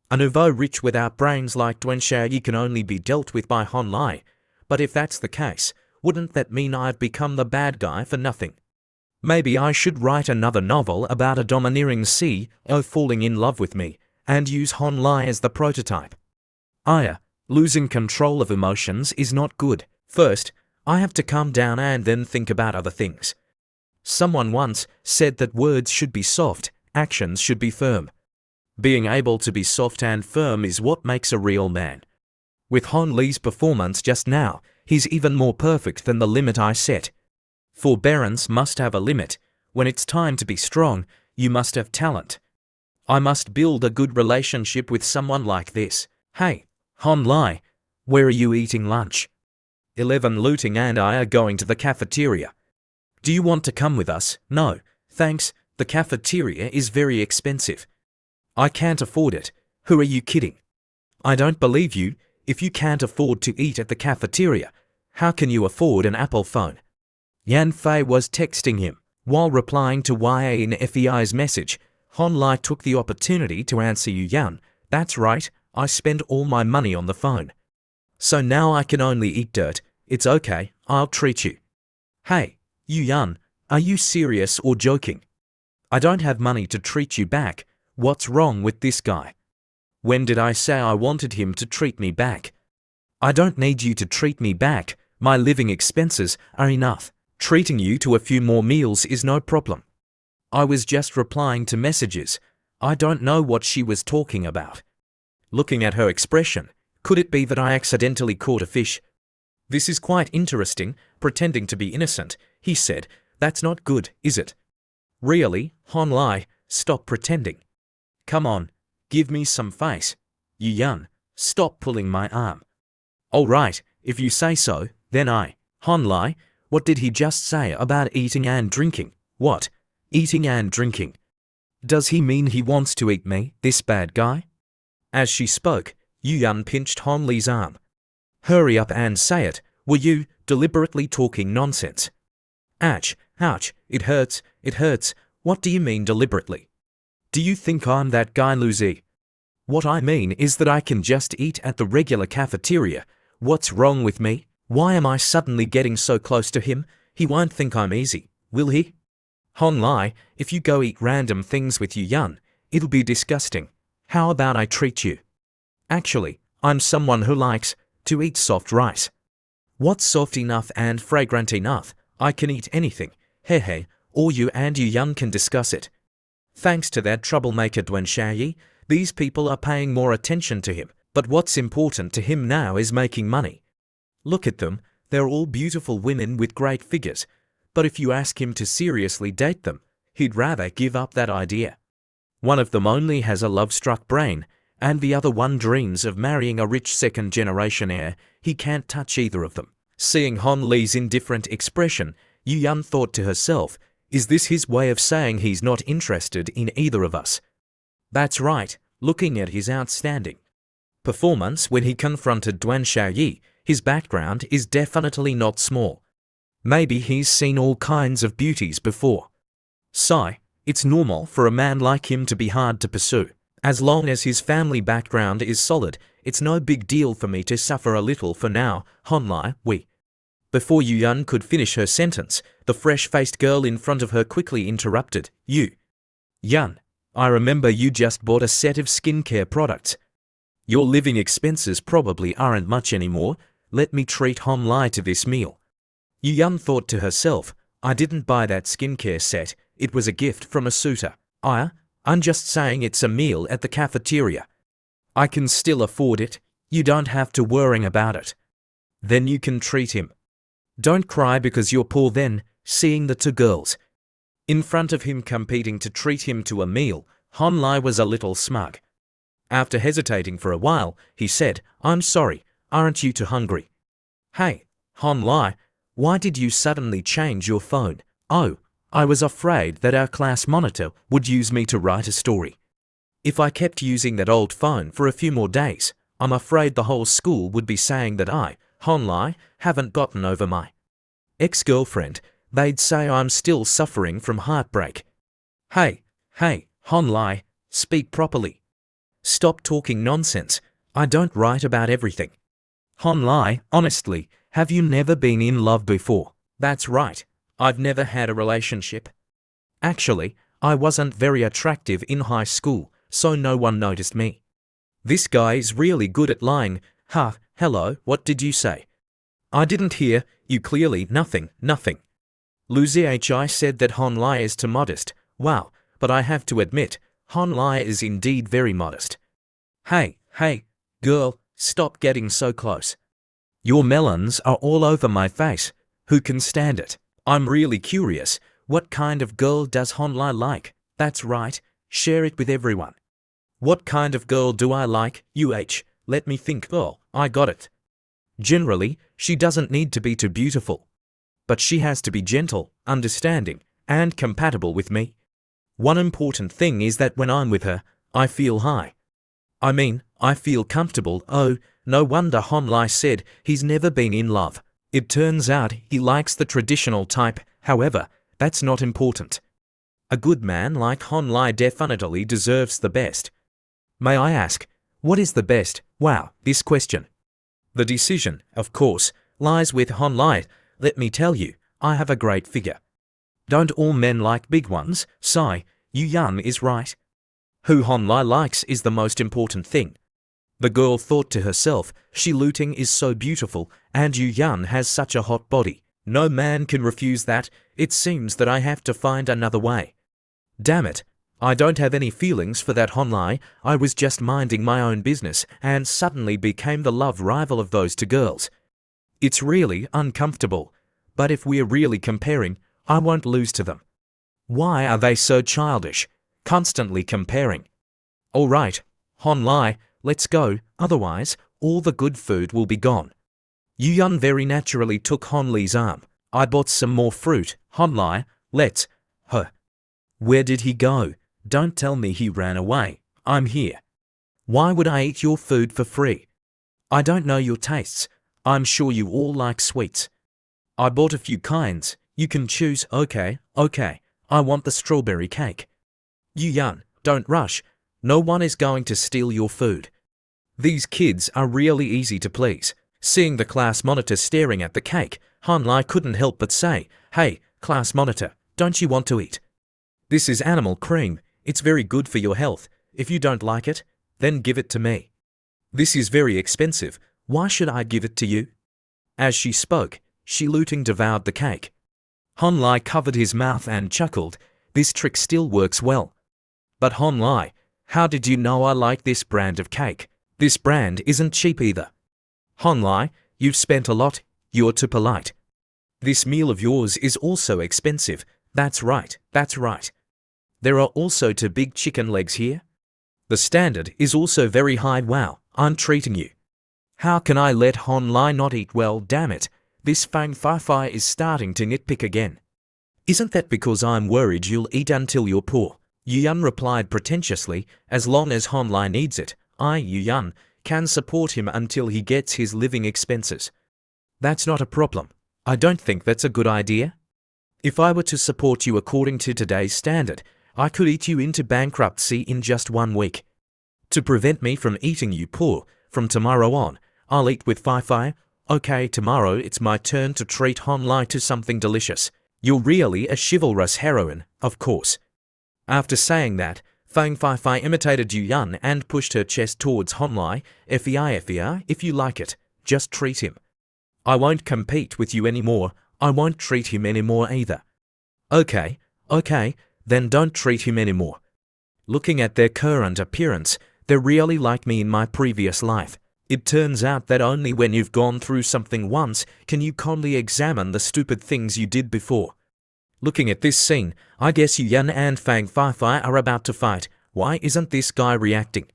A nouveau rich without brains like Dwen Xiaoyi can only be dealt with by Honlai, but if that's the case, wouldn't that mean I've become the bad guy for nothing? Maybe I should write another novel about a domineering CEO falling in love with me, and use Honlai as the prototype. Losing control of emotions is not good. First, I have to calm down and then think about other things. Someone once said that words should be soft, actions should be firm. Being able to be soft and firm is what makes a real man. With Honlai's performance just now, he's even more perfect than the limit I set. Forbearance must have a limit. When it's time to be strong, you must have talent. I must build a good relationship with someone like this. Hey, Honlai, where are you eating lunch? 11 Looting and I are going to the cafeteria. Do you want to come with us? No, thanks, the cafeteria is very expensive. I can't afford it. Who are you kidding? I don't believe you. If you can't afford to eat at the cafeteria, how can you afford an Apple phone? Yan Fei was texting him. While replying to Yinfei's message, Honlai took the opportunity to answer Yu Yan. That's right, I spend all my money on the phone. So now I can only eat dirt. It's okay, I'll treat you. Hey, Yu Yan, are you serious or joking? I don't have money to treat you back. What's wrong with this guy? When did I say I wanted him to treat me back? I don't need you to treat me back. My living expenses are enough. Treating you to a few more meals is no problem. I was just replying to messages. I don't know what she was talking about. Looking at her expression, could it be that I accidentally caught a fish? This is quite interesting, pretending to be innocent, he said. That's not good, is it? Really, Honlai, stop pretending. Come on, give me some face. Yu Yan, stop pulling my arm. All right, if you say so, then Honlai, what did he just say about eating and drinking? What? Eating and drinking? Does he mean he wants to eat me, this bad guy? As she spoke, Yu Yan pinched Honlai's arm. Hurry up and say it. Were you deliberately talking nonsense? Ouch, it hurts. What do you mean deliberately? Do you think I'm that guy, Lucy? What I mean is that I can just eat at the regular cafeteria. What's wrong with me? Why am I suddenly getting so close to him? He won't think I'm easy, will he? Honlai, if you go eat random things with Yu Yan, it'll be disgusting. How about I treat you? Actually, I'm someone who likes to eat soft rice. What's soft enough and fragrant enough? I can eat anything. Hey, or you and Yu Yan can discuss it. Thanks to that troublemaker Dwen Xiaoyi, these people are paying more attention to him. But what's important to him now is making money. Look at them, they're all beautiful women with great figures. But if you ask him to seriously date them, he'd rather give up that idea. One of them only has a love-struck brain, and the other one dreams of marrying a rich second-generation heir. He can't touch either of them. Seeing Honlai's indifferent expression, Yu Yan thought to herself, is this his way of saying he's not interested in either of us? That's right, looking at his outstanding performance when he confronted Dwen Xiaoyi, his background is definitely not small. Maybe he's seen all kinds of beauties before. Sigh, it's normal for a man like him to be hard to pursue. As long as his family background is solid, it's no big deal for me to suffer a little for now, Honlai, Before Yu Yun could finish her sentence, the fresh-faced girl in front of her quickly interrupted. Yun, I remember you just bought a set of skincare products. Your living expenses probably aren't much anymore. Let me treat Hon Lai to this meal. Yu Yun thought to herself, I didn't buy that skincare set, it was a gift from a suitor. I'm just saying it's a meal at the cafeteria. I can still afford it, you don't have to worry about it. Then you can treat him. Don't cry because you're poor then, seeing the two girls in front of him competing to treat him to a meal, Hon Lai was a little smug. After hesitating for a while, he said, I'm sorry, aren't you too hungry? Hey, Hon Lai, why did you suddenly change your phone? Oh, I was afraid that our class monitor would use me to write a story. If I kept using that old phone for a few more days, I'm afraid the whole school would be saying that I, Hon Lai, haven't gotten over my ex-girlfriend. They'd say I'm still suffering from heartbreak. Hey, Hon Lai, speak properly. Stop talking nonsense. I don't write about everything. Hon Lai, honestly, have you never been in love before? That's right. I've never had a relationship. Actually, I wasn't very attractive in high school, so no one noticed me. This guy is really good at lying. Hello, what did you say? I didn't hear, you clearly nothing. Lu Zihi said that Hon Lai is too modest. Wow, but I have to admit, Hon Lai is indeed very modest. Hey, girl, stop getting so close. Your melons are all over my face. Who can stand it? I'm really curious, what kind of girl does Hon Lai like? That's right, share it with everyone. What kind of girl do I like? Let me think. Oh, I got it. Generally, she doesn't need to be too beautiful. But she has to be gentle, understanding, and compatible with me. One important thing is that when I'm with her, I feel I feel comfortable. Oh, no wonder Hon Lai said he's never been in love. It turns out he likes the traditional type, however, that's not important. A good man like Hon Lai definitely deserves the best. May I ask, what is the best? Wow, this question. The decision, of course, lies with Hon Lai. Let me tell you, I have a great figure. Don't all men like big ones? Yu Yun is right. Who Hon Lai likes is the most important thing. The girl thought to herself, Shi Luting is so beautiful and Yu Yun has such a hot body. No man can refuse that. It seems that I have to find another way. Damn it, I don't have any feelings for that Hon Lai. I was just minding my own business and suddenly became the love rival of those two girls. It's really uncomfortable, but if we're really comparing, I won't lose to them. Why are they so childish, constantly comparing? All right, Hon Lai, let's go, otherwise all the good food will be gone. Yu Yun very naturally took Hon Lai's arm. I bought some more fruit, Hon Lai, let's. Where did he go? Don't tell me he ran away. I'm here. Why would I eat your food for free? I don't know your tastes. I'm sure you all like sweets. I bought a few kinds. You can choose. Okay. I want the strawberry cake. Yu Yun, don't rush. No one is going to steal your food. These kids are really easy to please. Seeing the class monitor staring at the cake, Hon Lai couldn't help but say, Hey, class monitor, don't you want to eat? This is animal cream. It's very good for your health. If you don't like it, then give it to me. This is very expensive. Why should I give it to you? As she spoke, Shi Luting devoured the cake. Hon Lai covered his mouth and chuckled. This trick still works well. But Hon Lai, how did you know I like this brand of cake? This brand isn't cheap either. Hon Lai, you've spent a lot. You're too polite. This meal of yours is also expensive. That's right. There are also 2 big chicken legs here. The standard is also very high. Wow, I'm treating you. How can I let Hon Lai not eat? Well, damn it, this Fang Fai is starting to nitpick again. Isn't that because I'm worried you'll eat until you're poor? Yu Yun replied pretentiously, as long as Hon Lai needs it, I, Yu Yun, can support him until he gets his living expenses. That's not a problem. I don't think that's a good idea. If I were to support you according to today's standard, I could eat you into bankruptcy in just 1 week. To prevent me from eating you poor, from tomorrow on, I'll eat with Fai, Okay, tomorrow it's my turn to treat Han Lai to something delicious. You're really a chivalrous heroine, of course. After saying that, Fang Fei imitated Yu Yan and pushed her chest towards Han Lai. FEI, if you like it, just treat him. I won't compete with you anymore. I won't treat him anymore either. Okay, then don't treat him anymore. Looking at their current appearance, they're really like me in my previous life. It turns out that only when you've gone through something once can you calmly examine the stupid things you did before. Looking at this scene, I guess Yu Yan and Fang Fei are about to fight. Why isn't this guy reacting?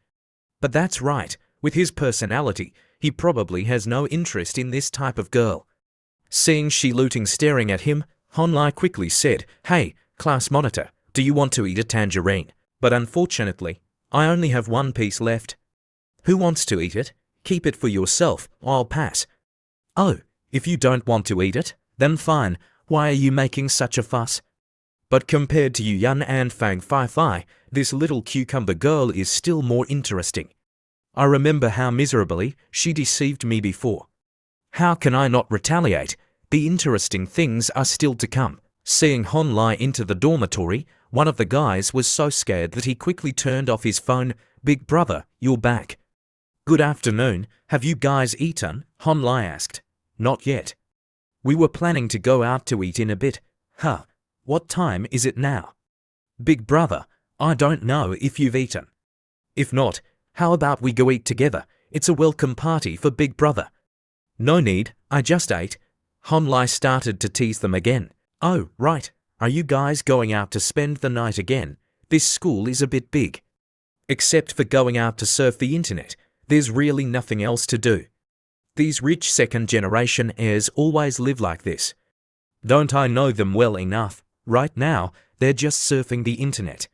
But that's right, with his personality, he probably has no interest in this type of girl. Seeing Shi Luting staring at him, Han Lai quickly said, "Hey, class monitor, do you want to eat a tangerine? But unfortunately, I only have one piece left. Who wants to eat it? Keep it for yourself, I'll pass." "Oh, if you don't want to eat it, then fine. Why are you making such a fuss?" But compared to Yu Yan and Fang Fei, this little cucumber girl is still more interesting. I remember how miserably she deceived me before. How can I not retaliate? The interesting things are still to come. Seeing Han Lai into the dormitory, one of the guys was so scared that he quickly turned off his phone. "Big brother, you're back." "Good afternoon. Have you guys eaten?" Han Lai asked. "Not yet. We were planning to go out to eat in a bit." "Huh. What time is it now?" "Big brother, I don't know if you've eaten. If not, how about we go eat together? It's a welcome party for Big brother." "No need, I just ate." Han Lai started to tease them again. "Oh, right. Are you guys going out to spend the night again? This school is a bit big. Except for going out to surf the internet, there's really nothing else to do. These rich second-generation heirs always live like this. Don't I know them well enough? Right now, they're just surfing the internet.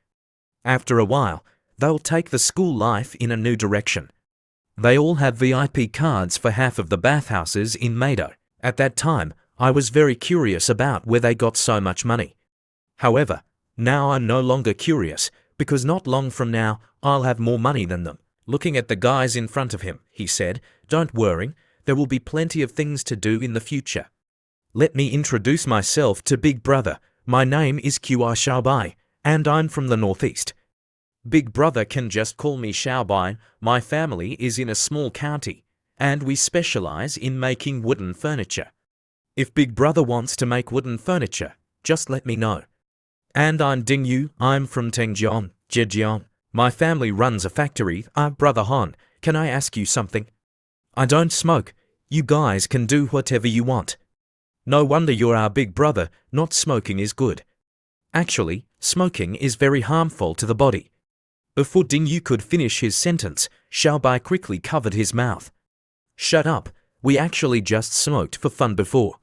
After a while, they'll take the school life in a new direction. They all have VIP cards for half of the bathhouses in Meido. At that time, I was very curious about where they got so much money. However, now I'm no longer curious, because not long from now, I'll have more money than them." Looking at the guys in front of him, he said, "Don't worry, there will be plenty of things to do in the future. Let me introduce myself to Big Brother. My name is Qi Xiaobai, and I'm from the Northeast. Big Brother can just call me Xiaobai. My family is in a small county, and we specialize in making wooden furniture. If Big Brother wants to make wooden furniture, just let me know. And I'm Ding Yu. I'm from Tengjiang, Zhejiang. My family runs a factory. Brother Han, can I ask you something? I don't smoke. You guys can do whatever you want. No wonder you're our big brother. Not smoking is good. Actually, smoking is very harmful to the body." Before Ding Yu could finish his sentence, Xiaobai quickly covered his mouth. "Shut up. We actually just smoked for fun before.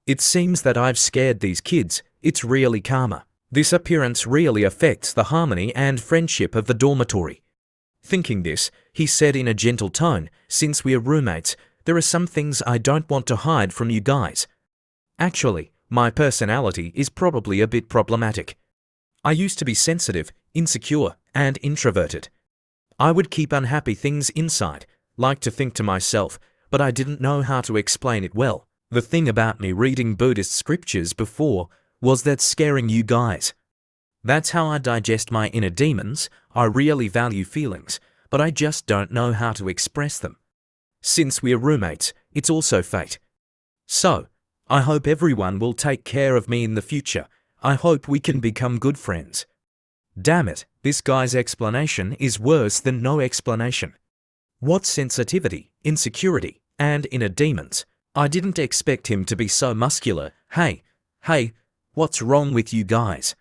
It seems that I've scared these kids. It's really karma. This appearance really affects the harmony and friendship of the dormitory." Thinking this, he said in a gentle tone, "Since we're roommates, there are some things I don't want to hide from you guys. Actually, my personality is probably a bit problematic. I used to be sensitive, insecure, and introverted. I would keep unhappy things inside, like to think to myself, but I didn't know how to explain it well. The thing about me reading Buddhist scriptures before was that scaring you guys. That's how I digest my inner demons. I really value feelings, but I just don't know how to express them. Since we're roommates, it's also fate. So, I hope everyone will take care of me in the future. I hope we can become good friends." Damn it, this guy's explanation is worse than no explanation. What sensitivity, insecurity, and inner demons. I didn't expect him to be so muscular. Hey, what's wrong with you guys?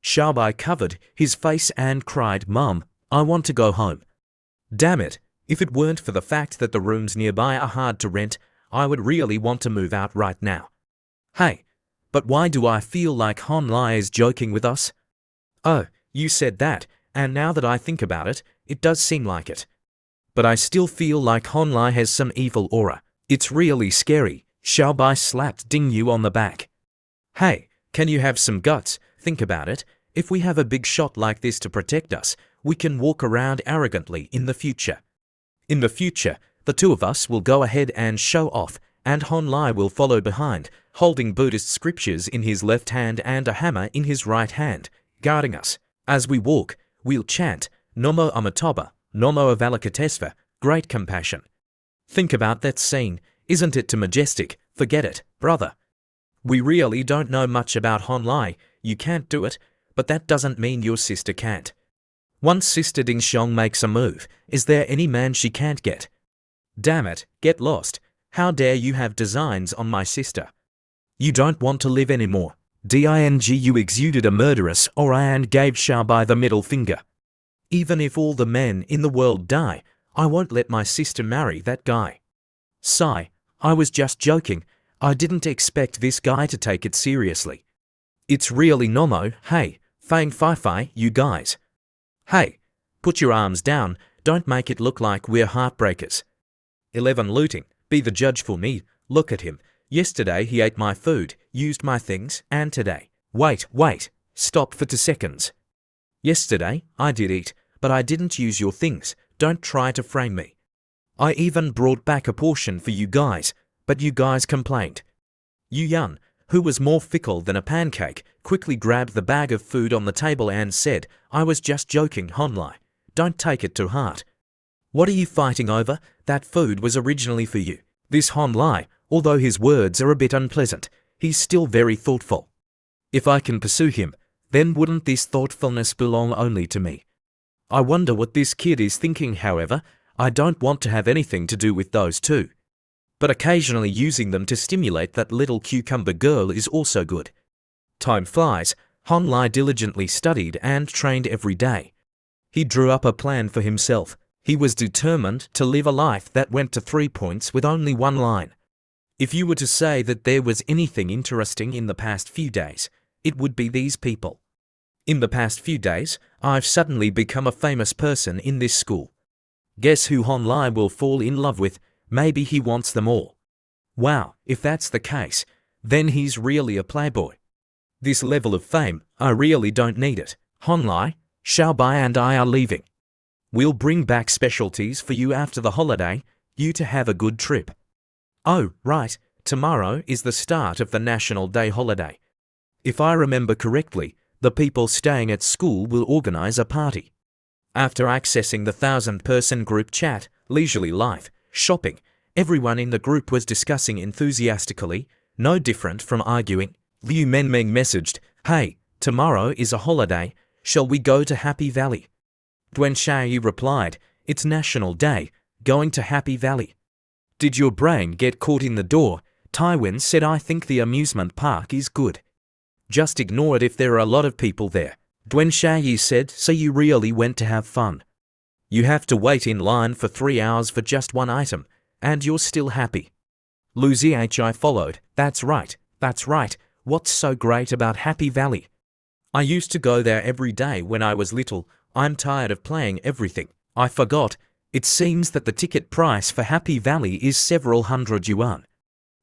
Xiaobai covered his face and cried, "Mum, I want to go home." Damn it, if it weren't for the fact that the rooms nearby are hard to rent, I would really want to move out right now. Hey, but why do I feel like Han Lai is joking with us? Oh, you said that, and now that I think about it, it does seem like it. But I still feel like Han Lai has some evil aura. It's really scary. Xiaobai slapped Ding Yu on the back. Hey, can you have some guts? Think about it. If we have a big shot like this to protect us, we can walk around arrogantly in the future. In the future, the two of us will go ahead and show off and Hon Lai will follow behind, holding Buddhist scriptures in his left hand and a hammer in his right hand, guarding us. As we walk, we'll chant, Nomo Amatoba, Nomo Avalokitesva, great compassion. Think about that scene, isn't it too majestic? Forget it, brother. We really don't know much about Hon Lai, you can't do it, but that doesn't mean your sister can't. Once Sister Ding Xiong makes a move, is there any man she can't get? Damn it, get lost. How dare you have designs on my sister? You don't want to live anymore. You exuded a murderous aura and gave Xiaobai the middle finger. Even if all the men in the world die, I won't let my sister marry that guy. Sigh, I was just joking. I didn't expect this guy to take it seriously. It's really Nomo, hey, Fang Fai Fai, you guys. Hey, put your arms down, don't make it look like we're heartbreakers. 11 looting, be the judge for me, look at him. Yesterday he ate my food, used my things, and today. Wait, stop for 2 seconds. Yesterday, I did eat, but I didn't use your things, don't try to frame me. I even brought back a portion for you guys, but you guys complained. Yu Yan, who was more fickle than a pancake, quickly grabbed the bag of food on the table and said, I was just joking, Hon Lai. Don't take it to heart. What are you fighting over? That food was originally for you. This Hon Lai, although his words are a bit unpleasant, he's still very thoughtful. If I can pursue him, then wouldn't this thoughtfulness belong only to me? I wonder what this kid is thinking, however, I don't want to have anything to do with those two. But occasionally using them to stimulate that little cucumber girl is also good. Time flies, Hon Lai diligently studied and trained every day. He drew up a plan for himself. He was determined to live a life that went to 3 points with only 1 line. If you were to say that there was anything interesting in the past few days, it would be these people. In the past few days, I've suddenly become a famous person in this school. Guess who Hon Lai will fall in love with? Maybe he wants them all. Wow, if that's the case, then he's really a playboy. This level of fame, I really don't need it. Hon Lai, Xiaobai and I are leaving. We'll bring back specialties for you after the holiday, you to have a good trip. Oh, right, tomorrow is the start of the National Day holiday. If I remember correctly, the people staying at school will organize a party. After accessing the 1,000-person group chat, leisurely life, shopping, everyone in the group was discussing enthusiastically, no different from arguing. Liu Menming messaged, hey, tomorrow is a holiday, shall we go to Happy Valley? Duan Shai replied, it's National Day, going to Happy Valley. Did your brain get caught in the door? Taiwan said I think the amusement park is good. Just ignore it if there are a lot of people there. Duan Shai said, so you really went to have fun. You have to wait in line for 3 hours for just one item, and you're still happy. Lu Zhi followed, that's right, what's so great about Happy Valley? I used to go there every day when I was little, I'm tired of playing everything. I forgot, it seems that the ticket price for Happy Valley is several hundred yuan.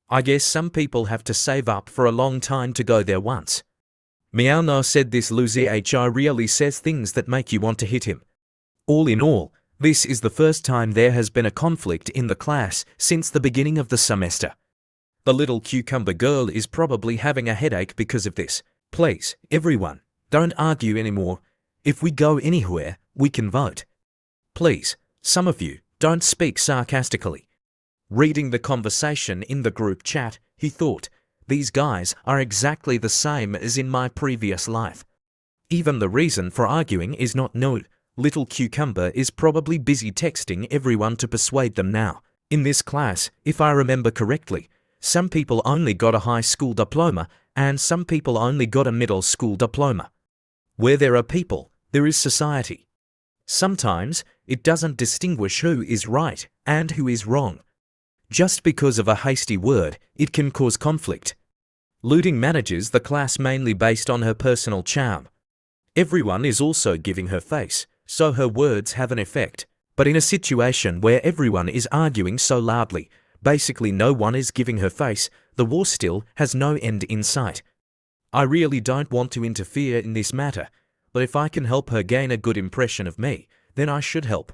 I guess some people have to save up for a long time to go there once. Miao No said this Lu Zhi really says things that make you want to hit him. All in all, this is the first time there has been a conflict in the class since the beginning of the semester. The little cucumber girl is probably having a headache because of this. Please, everyone, don't argue anymore. If we go anywhere, we can vote. Please, some of you, don't speak sarcastically. Reading the conversation in the group chat, he thought, these guys are exactly the same as in my previous life. Even the reason for arguing is not known. Little Cucumber is probably busy texting everyone to persuade them now. In this class, if I remember correctly, some people only got a high school diploma and some people only got a middle school diploma. Where there are people, there is society. Sometimes, it doesn't distinguish who is right and who is wrong. Just because of a hasty word, it can cause conflict. Looting manages the class mainly based on her personal charm. Everyone is also giving her face, so her words have an effect. But in a situation where everyone is arguing so loudly, basically no one is giving her face, the war still has no end in sight. I really don't want to interfere in this matter, but if I can help her gain a good impression of me, then I should help.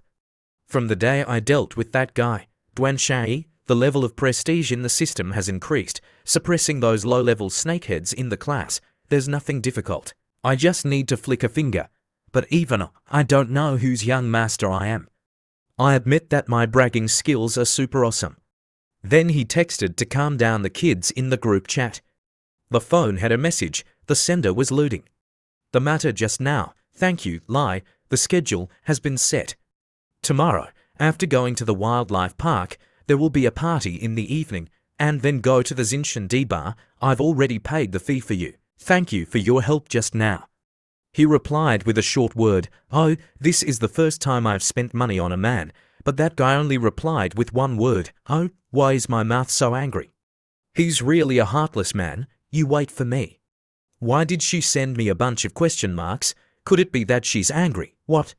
From the day I dealt with that guy, Duan Shai, The level of prestige in the system has increased, suppressing those low-level snakeheads in the class. There's nothing difficult. I just need to flick a finger. But even I don't know whose young master I am. I admit that my bragging skills are super awesome. Then he texted to calm down the kids in the group chat. The phone had a message. The sender was looting. The matter just now. Thank you, Lai. The schedule has been set. Tomorrow, after going to the wildlife park, there will be a party in the evening, and then go to the Zinshan D bar. I've already paid the fee for you. Thank you for your help just now. He replied with a short word. Oh, this is the first time I've spent money on a man, but that guy only replied with one word. Oh, why is my mouth so angry? He's really a heartless man. You wait for me. Why did she send me a bunch of question marks? Could it be that she's angry? What?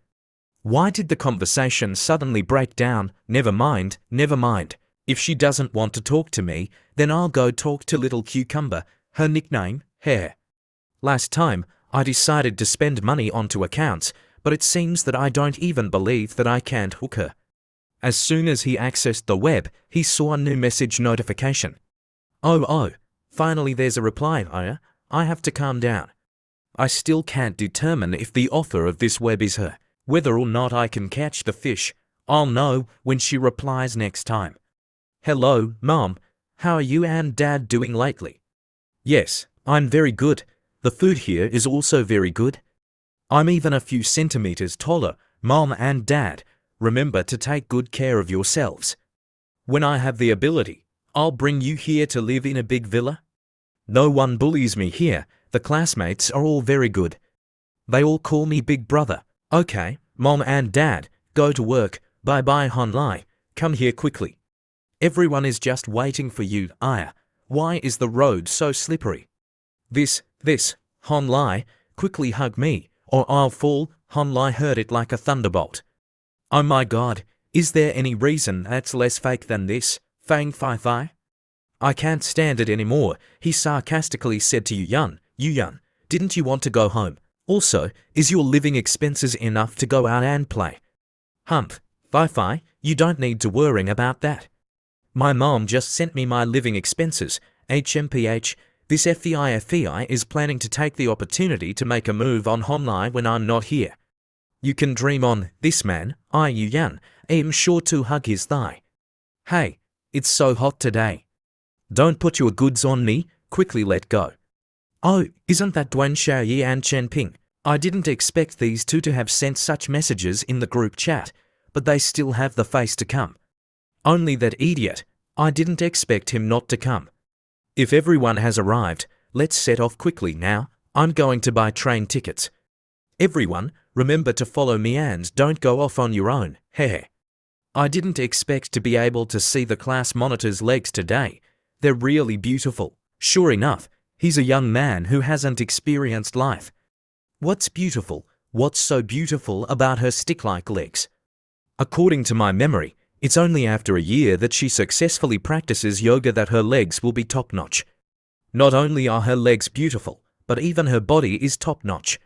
Why did the conversation suddenly break down? Never mind, never mind. If she doesn't want to talk to me, then I'll go talk to Little Cucumber. Her nickname, Hair. Last time, I decided to spend money onto accounts, but it seems that I don't even believe that I can't hook her. As soon as he accessed the web, he saw a new message notification. Oh, finally there's a reply. I have to calm down. I still can't determine if the author of this web is her. Whether or not I can catch the fish, I'll know when she replies next time. Hello, Mom. How are you and Dad doing lately? Yes, I'm very good. The food here is also very good. I'm even a few centimeters taller. Mom and Dad, remember to take good care of yourselves. When I have the ability, I'll bring you here to live in a big villa. No one bullies me here. The classmates are all very good. They all call me Big Brother. Okay, Mom and Dad, go to work. Bye-bye, Hon Lai. Come here quickly. Everyone is just waiting for you. Aya, why is the road so slippery? This, Hon Lai, quickly hug me, or I'll fall. Hon Lai heard it like a thunderbolt. Oh my God, is there any reason that's less fake than this? Fang Fai Fai? I can't stand it anymore, he sarcastically said to Yu Yun, didn't you want to go home? Also, is your living expenses enough to go out and play? Humph, Fi, you don't need to worry about that. My mom just sent me my living expenses, HMPH. This FEI is planning to take the opportunity to make a move on Hon Lai when I'm not here. You can dream on, this man, Yu Yan, am sure to hug his thigh. Hey, it's so hot today. Don't put your goods on me, quickly let go. Oh, isn't that Duan Xiaoyi and Chen Ping? I didn't expect these two to have sent such messages in the group chat, but they still have the face to come. Only that idiot, I didn't expect him not to come. If everyone has arrived, let's set off quickly now. I'm going to buy train tickets. Everyone, remember to follow me and don't go off on your own. Heh. I didn't expect to be able to see the class monitor's legs today. They're really beautiful. Sure enough, he's a young man who hasn't experienced life. What's beautiful? What's so beautiful about her stick-like legs? According to my memory, it's only after a year that she successfully practices yoga that her legs will be top-notch. Not only are her legs beautiful, but even her body is top-notch.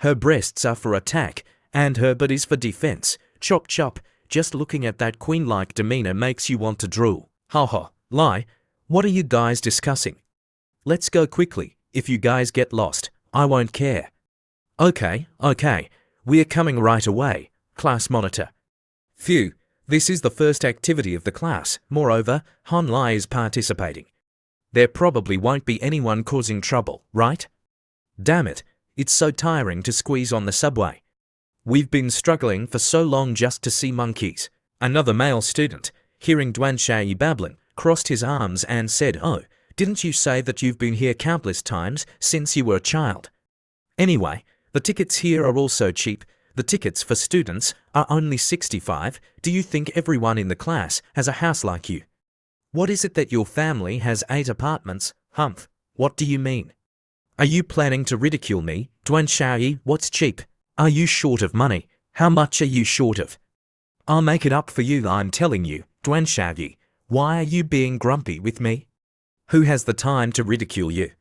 Her breasts are for attack, and her butt is for defense. Chop chop, just looking at that queen-like demeanor makes you want to drool. Ha ha, Lai, what are you guys discussing? Let's go quickly. If you guys get lost, I won't care. Okay, we're coming right away, class monitor. Phew, this is the first activity of the class. Moreover, Hon Lai is participating. There probably won't be anyone causing trouble, right? Damn it, it's so tiring to squeeze on the subway. We've been struggling for so long just to see monkeys. Another male student, hearing Duan Xiaoyi babbling, crossed his arms and said, oh, didn't you say that you've been here countless times since you were a child? Anyway, the tickets here are also cheap. The tickets for students are only 65. Do you think everyone in the class has a house like you? What is it that your family has 8 apartments? Humph, what do you mean? Are you planning to ridicule me? Duan Xiaoyi, what's cheap? Are you short of money? How much are you short of? I'll make it up for you, I'm telling you. Duan Xiaoyi, why are you being grumpy with me? Who has the time to ridicule you?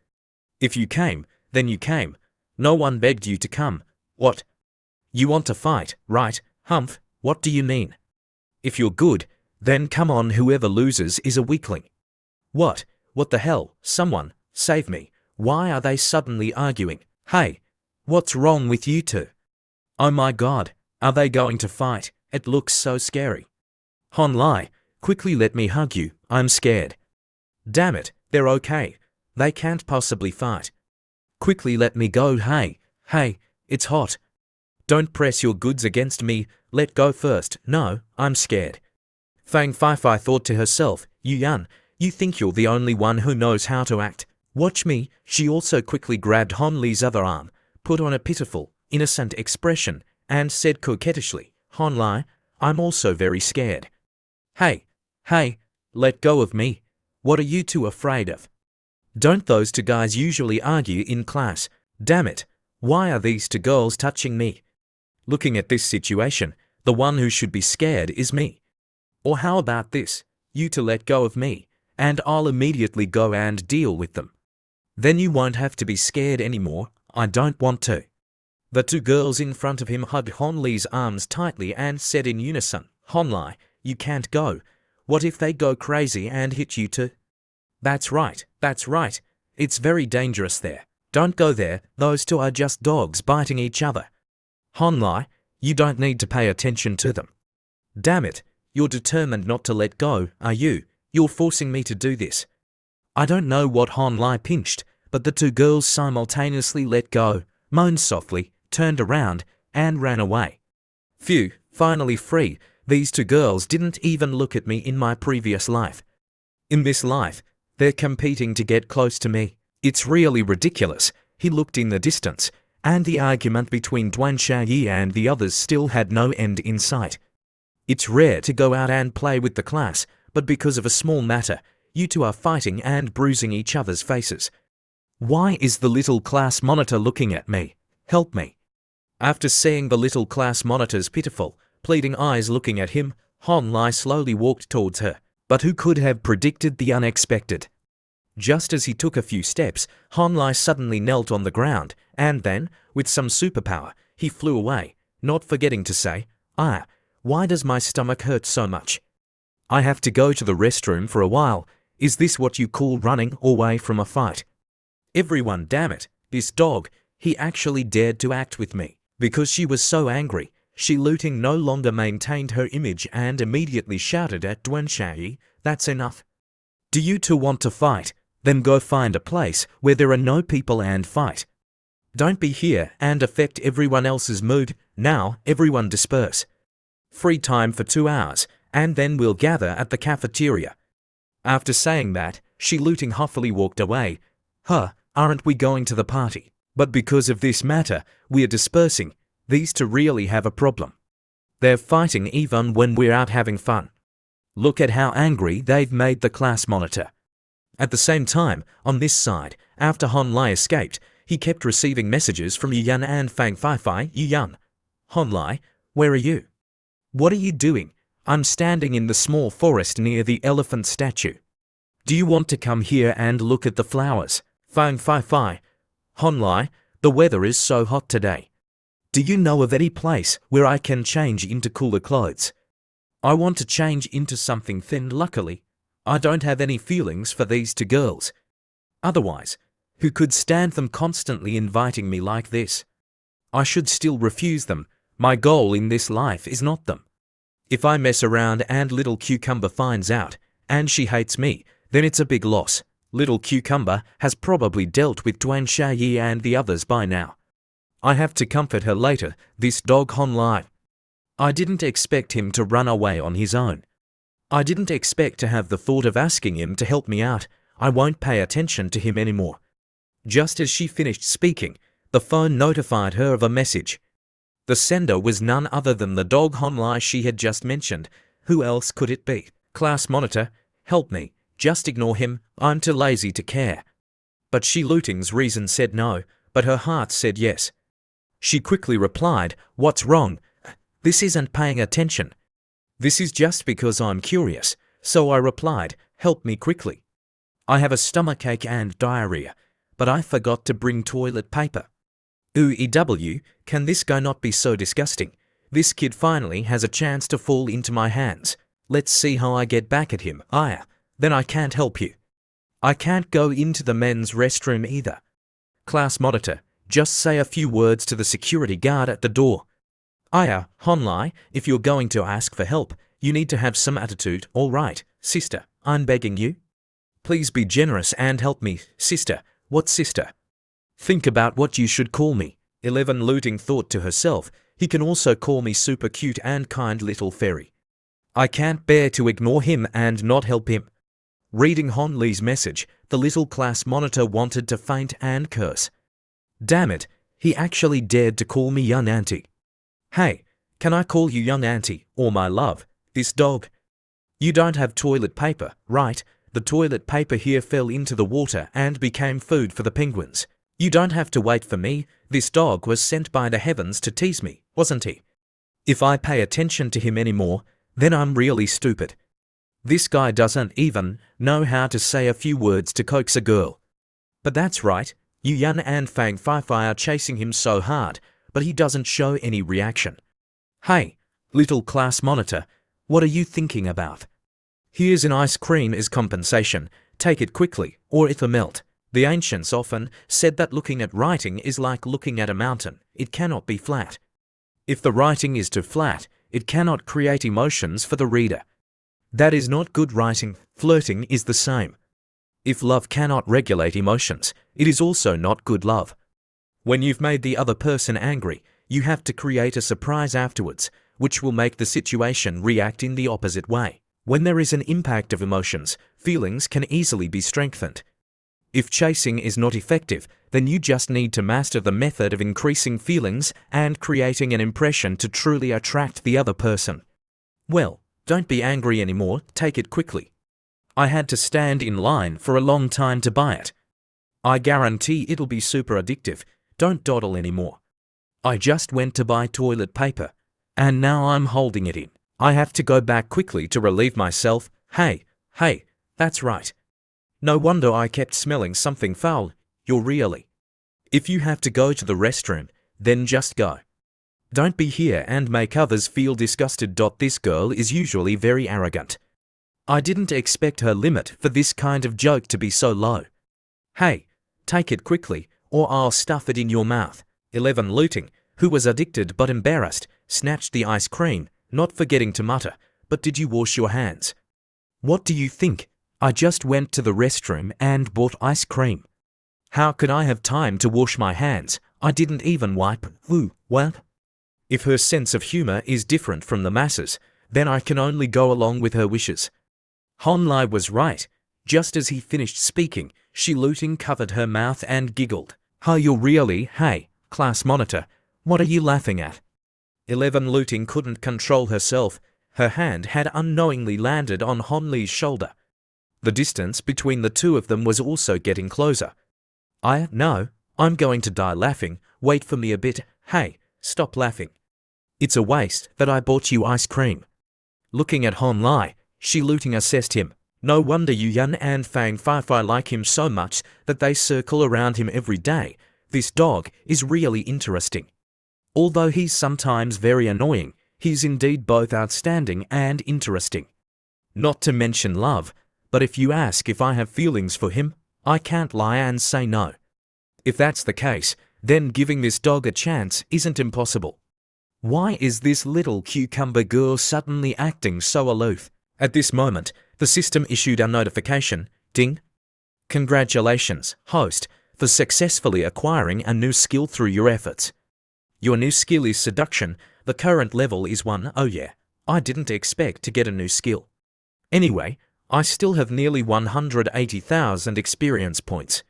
If you came, then you came. No one begged you to come. What? You want to fight, right? Humph, what do you mean? If you're good, Then come on, whoever loses is a weakling. What? What the hell? Someone, save me. Why are they suddenly arguing? Hey, what's wrong with you two? Oh my god, are they going to fight? It looks so scary. Hon Lai, quickly let me hug you, I'm scared. Damn it, they're okay. They can't possibly fight. Quickly let me go, hey, it's hot. Don't press your goods against me, let go first, no, I'm scared. Fang Fai thought to herself, Yu Yan, you think you're the only one who knows how to act. Watch me. She also quickly grabbed Hon Li's other arm, put on a pitiful, innocent expression, and said coquettishly, Hon Li, I'm also very scared. Hey, let go of me. What are you two afraid of? Don't those two guys usually argue in class? Damn it, why are these two girls touching me? Looking at this situation, the one who should be scared is me. Or how about this, you two let go of me, and I'll immediately go and deal with them. Then you won't have to be scared anymore, I don't want to. The two girls in front of him hugged Hon Li's arms tightly and said in unison, Hon Li, you can't go. What if they go crazy and hit you too? That's right. It's very dangerous there. Don't go there, those two are just dogs biting each other. Hon Li, you don't need to pay attention to them. Damn it, you're determined not to let go, are you? You're forcing me to do this. I don't know what Hon Li pinched, but the two girls simultaneously let go, moaned softly, turned around, and ran away. Phew, finally free. These two girls didn't even look at me in my previous life. In this life, they're competing to get close to me. It's really ridiculous. He looked in the distance, and the argument between Duan Xiaoyi and the others still had no end in sight. It's rare to go out and play with the class, but because of a small matter, you two are fighting and bruising each other's faces. Why is the little class monitor looking at me? Help me. After seeing the little class monitor's pitiful, pleading eyes looking at him, Hon Li slowly walked towards her. But who could have predicted the unexpected? Just as he took a few steps, Hon Li suddenly knelt on the ground, and then, with some superpower, he flew away, not forgetting to say, why does my stomach hurt so much? I have to go to the restroom for a while. Is this what you call running away from a fight? Everyone, damn it, this dog, he actually dared to act with me. Because she was so angry, Shi Luting no longer maintained her image and immediately shouted at Duan Xiaoyi, that's enough. Do you two want to fight? Then go find a place where there are no people and fight. Don't be here and affect everyone else's mood. Now, everyone disperse. Free time for 2 hours, and then we'll gather at the cafeteria. After saying that, Shi Luting huffily walked away. Aren't we going to the party? But because of this matter, we are dispersing. These two really have a problem. They're fighting even when we're out having fun. Look at how angry they've made the class monitor. At the same time, on this side, after Hon Li escaped, he kept receiving messages from Yu Yan and Fang Fai. Yu Yan, Hon Li, where are you? What are you doing? I'm standing in the small forest near the elephant statue. Do you want to come here and look at the flowers? Fang Fai, Hon Li, the weather is so hot today. Do you know of any place where I can change into cooler clothes? I want to change into something thin. Luckily, I don't have any feelings for these two girls. Otherwise, who could stand them constantly inviting me like this? I should still refuse them. My goal in this life is not them. If I mess around and Little Cucumber finds out, and she hates me, then it's a big loss. Little Cucumber has probably dealt with Duan Xiaoyi and the others by now. I have to comfort her later, this dog Hon Li. I didn't expect him to run away on his own. I didn't expect to have the thought of asking him to help me out. I won't pay attention to him anymore. Just as she finished speaking, the phone notified her of a message. The sender was none other than the dog Hon Li she had just mentioned. Who else could it be? Class monitor, help me. Just ignore him. I'm too lazy to care. But Shi Luting's reason said no, but her heart said yes. She quickly replied, what's wrong? This isn't paying attention. This is just because I'm curious. So I replied, help me quickly. I have a stomachache and diarrhea, but I forgot to bring toilet paper. Can this guy not be so disgusting? This kid finally has a chance to fall into my hands. Let's see how I get back at him. Then I can't help you. I can't go into the men's restroom either. Class monitor, just say a few words to the security guard at the door. Honlai, if you're going to ask for help, you need to have some attitude. All right, sister, I'm begging you. Please be generous and help me, sister. What sister? Think about what you should call me. 11 Looting thought to herself, he can also call me super cute and kind little fairy. I can't bear to ignore him and not help him. Reading Hon Lee's message, the little class monitor wanted to faint and curse. Damn it, he actually dared to call me young auntie. Hey, can I call you young auntie, or my love, this dog? You don't have toilet paper, right? The toilet paper here fell into the water and became food for the penguins. You don't have to wait for me. This dog was sent by the heavens to tease me, wasn't he? If I pay attention to him anymore, then I'm really stupid. This guy doesn't even know how to say a few words to coax a girl. But that's right, Yu Yan and Fang Fei are chasing him so hard, but he doesn't show any reaction. Hey, little class monitor, what are you thinking about? Here's an ice cream as compensation. Take it quickly, or it'll melt. The ancients often said that looking at writing is like looking at a mountain. It cannot be flat. If the writing is too flat, it cannot create emotions for the reader. That is not good writing. Flirting is the same. If love cannot regulate emotions, it is also not good love. When you've made the other person angry, you have to create a surprise afterwards, which will make the situation react in the opposite way. When there is an impact of emotions, feelings can easily be strengthened. If chasing is not effective, then you just need to master the method of increasing feelings and creating an impression to truly attract the other person. Well, don't be angry anymore, take it quickly. I had to stand in line for a long time to buy it. I guarantee it'll be super addictive. Don't dawdle anymore. I just went to buy toilet paper, and now I'm holding it in. I have to go back quickly to relieve myself. Hey, that's right. No wonder I kept smelling something foul. You're really. If you have to go to the restroom, then just go. Don't be here and make others feel disgusted. This girl is usually very arrogant. I didn't expect her limit for this kind of joke to be so low. Hey, take it quickly, or I'll stuff it in your mouth. 11 Looting, who was addicted but embarrassed, snatched the ice cream, not forgetting to mutter, but did you wash your hands? What do you think? I just went to the restroom and bought ice cream. How could I have time to wash my hands? I didn't even wipe. What? If her sense of humor is different from the masses, then I can only go along with her wishes. Hon Lai was right. Just as he finished speaking, Shi Looting covered her mouth and giggled. You're really, hey, class monitor, what are you laughing at? 11 Looting couldn't control herself. Her hand had unknowingly landed on Hon Li's shoulder. The distance between the two of them was also getting closer. No, I'm going to die laughing. Wait for me a bit. Hey, stop laughing. It's a waste that I bought you ice cream. Looking at Hon Lai, Shi Looting assessed him. No wonder Yu Yan and Fang Fei like him so much that they circle around him every day. This dog is really interesting. Although he's sometimes very annoying, he's indeed both outstanding and interesting. Not to mention love, but if you ask if I have feelings for him, I can't lie and say no. If that's the case, then giving this dog a chance isn't impossible. Why is this little cucumber girl suddenly acting so aloof? At this moment, the system issued a notification. Ding! Congratulations, host, for successfully acquiring a new skill through your efforts. Your new skill is seduction. The current level is 1. Oh yeah, I didn't expect to get a new skill. Anyway, I still have nearly 180,000 experience points.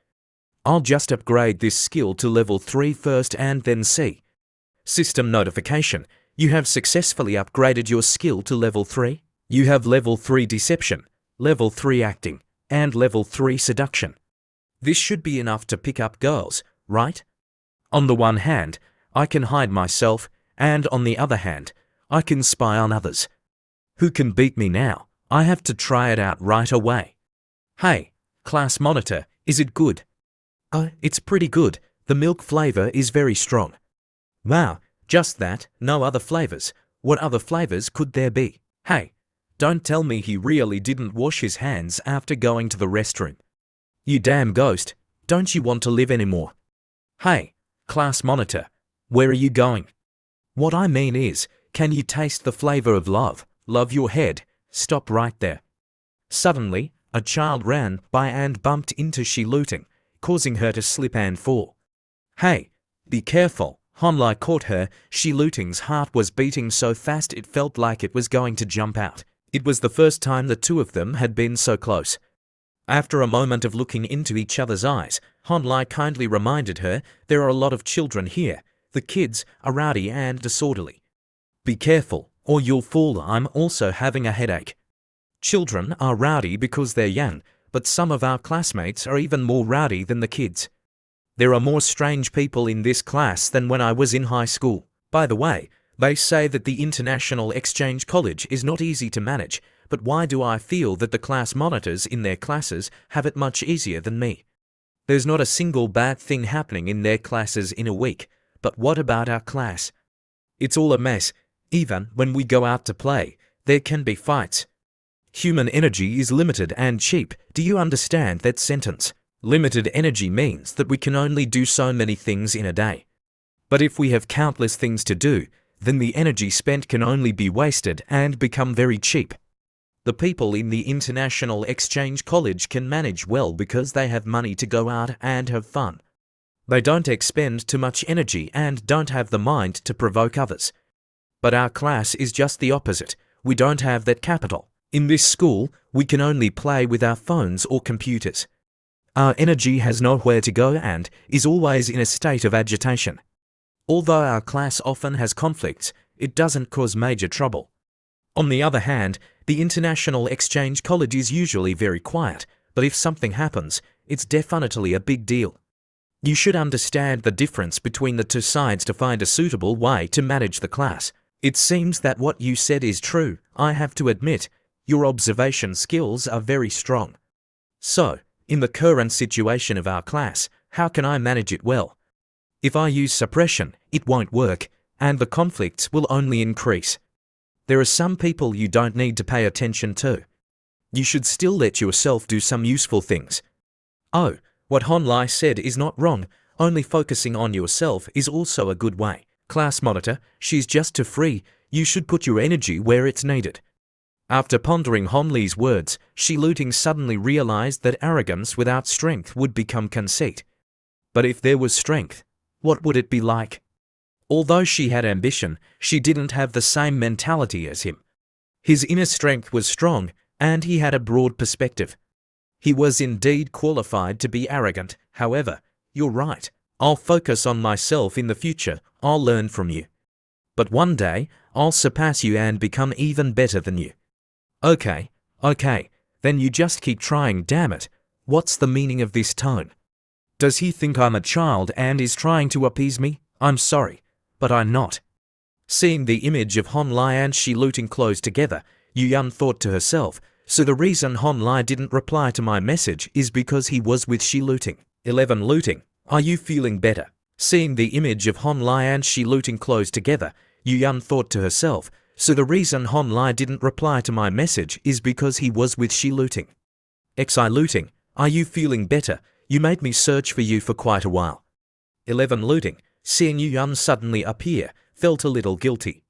I'll just upgrade this skill to level 3 first and then see. System notification. You have successfully upgraded your skill to level 3. You have level 3 deception, level 3 acting, and level 3 seduction. This should be enough to pick up girls, right? On the one hand, I can hide myself, and on the other hand, I can spy on others. Who can beat me now? I have to try it out right away. Hey, class monitor, is it good? It's pretty good. The milk flavor is very strong. Wow, just that, no other flavors. What other flavors could there be? Hey, Don't tell me he really didn't wash his hands after going to the restroom. You damn ghost, don't you want to live anymore? Hey, class monitor, where are you going? What I mean is, can you taste the flavor of love? Love your head, stop right there. Suddenly, a child ran by and bumped into Shi-Luting, causing her to slip and fall. Hey, be careful, Honlai caught her. Shi-Luting's heart was beating so fast it felt like it was going to jump out. It was the first time the two of them had been so close. After a moment of looking into each other's eyes, Honlai kindly reminded her, there are a lot of children here. The kids are rowdy and disorderly. Be careful, or you'll fall. I'm also having a headache. Children are rowdy because they're young, but some of our classmates are even more rowdy than the kids. There are more strange people in this class than when I was in high school. By the way, they say that the International Exchange College is not easy to manage, but why do I feel that the class monitors in their classes have it much easier than me? There's not a single bad thing happening in their classes in a week, but what about our class? It's all a mess. Even when we go out to play, there can be fights. Human energy is limited and cheap. Do you understand that sentence? Limited energy means that we can only do so many things in a day. But if we have countless things to do, then the energy spent can only be wasted and become very cheap. The people in the International Exchange College can manage well because they have money to go out and have fun. They don't expend too much energy and don't have the mind to provoke others. But our class is just the opposite. We don't have that capital. In this school, we can only play with our phones or computers. Our energy has nowhere to go and is always in a state of agitation. Although our class often has conflicts, it doesn't cause major trouble. On the other hand, the International Exchange College is usually very quiet, but if something happens, it's definitely a big deal. You should understand the difference between the two sides to find a suitable way to manage the class. It seems that what you said is true. I have to admit, your observation skills are very strong. So, in the current situation of our class, how can I manage it well? If I use suppression, it won't work, and the conflicts will only increase. There are some people you don't need to pay attention to. You should still let yourself do some useful things. Oh, what Honlai said is not wrong. Only focusing on yourself is also a good way. Class monitor, she's just too free. You should put your energy where it's needed. After pondering Honlai's words, Shi-Luting suddenly realized that arrogance without strength would become conceit. But if there was strength, what would it be like? Although she had ambition, she didn't have the same mentality as him. His inner strength was strong, and he had a broad perspective. He was indeed qualified to be arrogant. However, you're right. I'll focus on myself in the future. I'll learn from you. But one day, I'll surpass you and become even better than you. Okay, then you just keep trying, damn it. What's the meaning of this tone? Does he think I'm a child and is trying to appease me? I'm sorry, but I'm not. Seeing the image of Honlai and Shi-Luting close together, Yu-Yun thought to herself, so the reason Honlai didn't reply to my message is because he was with Shi-Luting. 11 Luting, are you feeling better? Seeing the image of Honlai and Shi-Luting close together, Yu-Yun thought to herself, so the reason Honlai didn't reply to my message is because he was with Shi-Luting. Xi Luting, are you feeling better? You made me search for you for quite a while. 11 Luting, seeing Yu-Yun suddenly appear, felt a little guilty.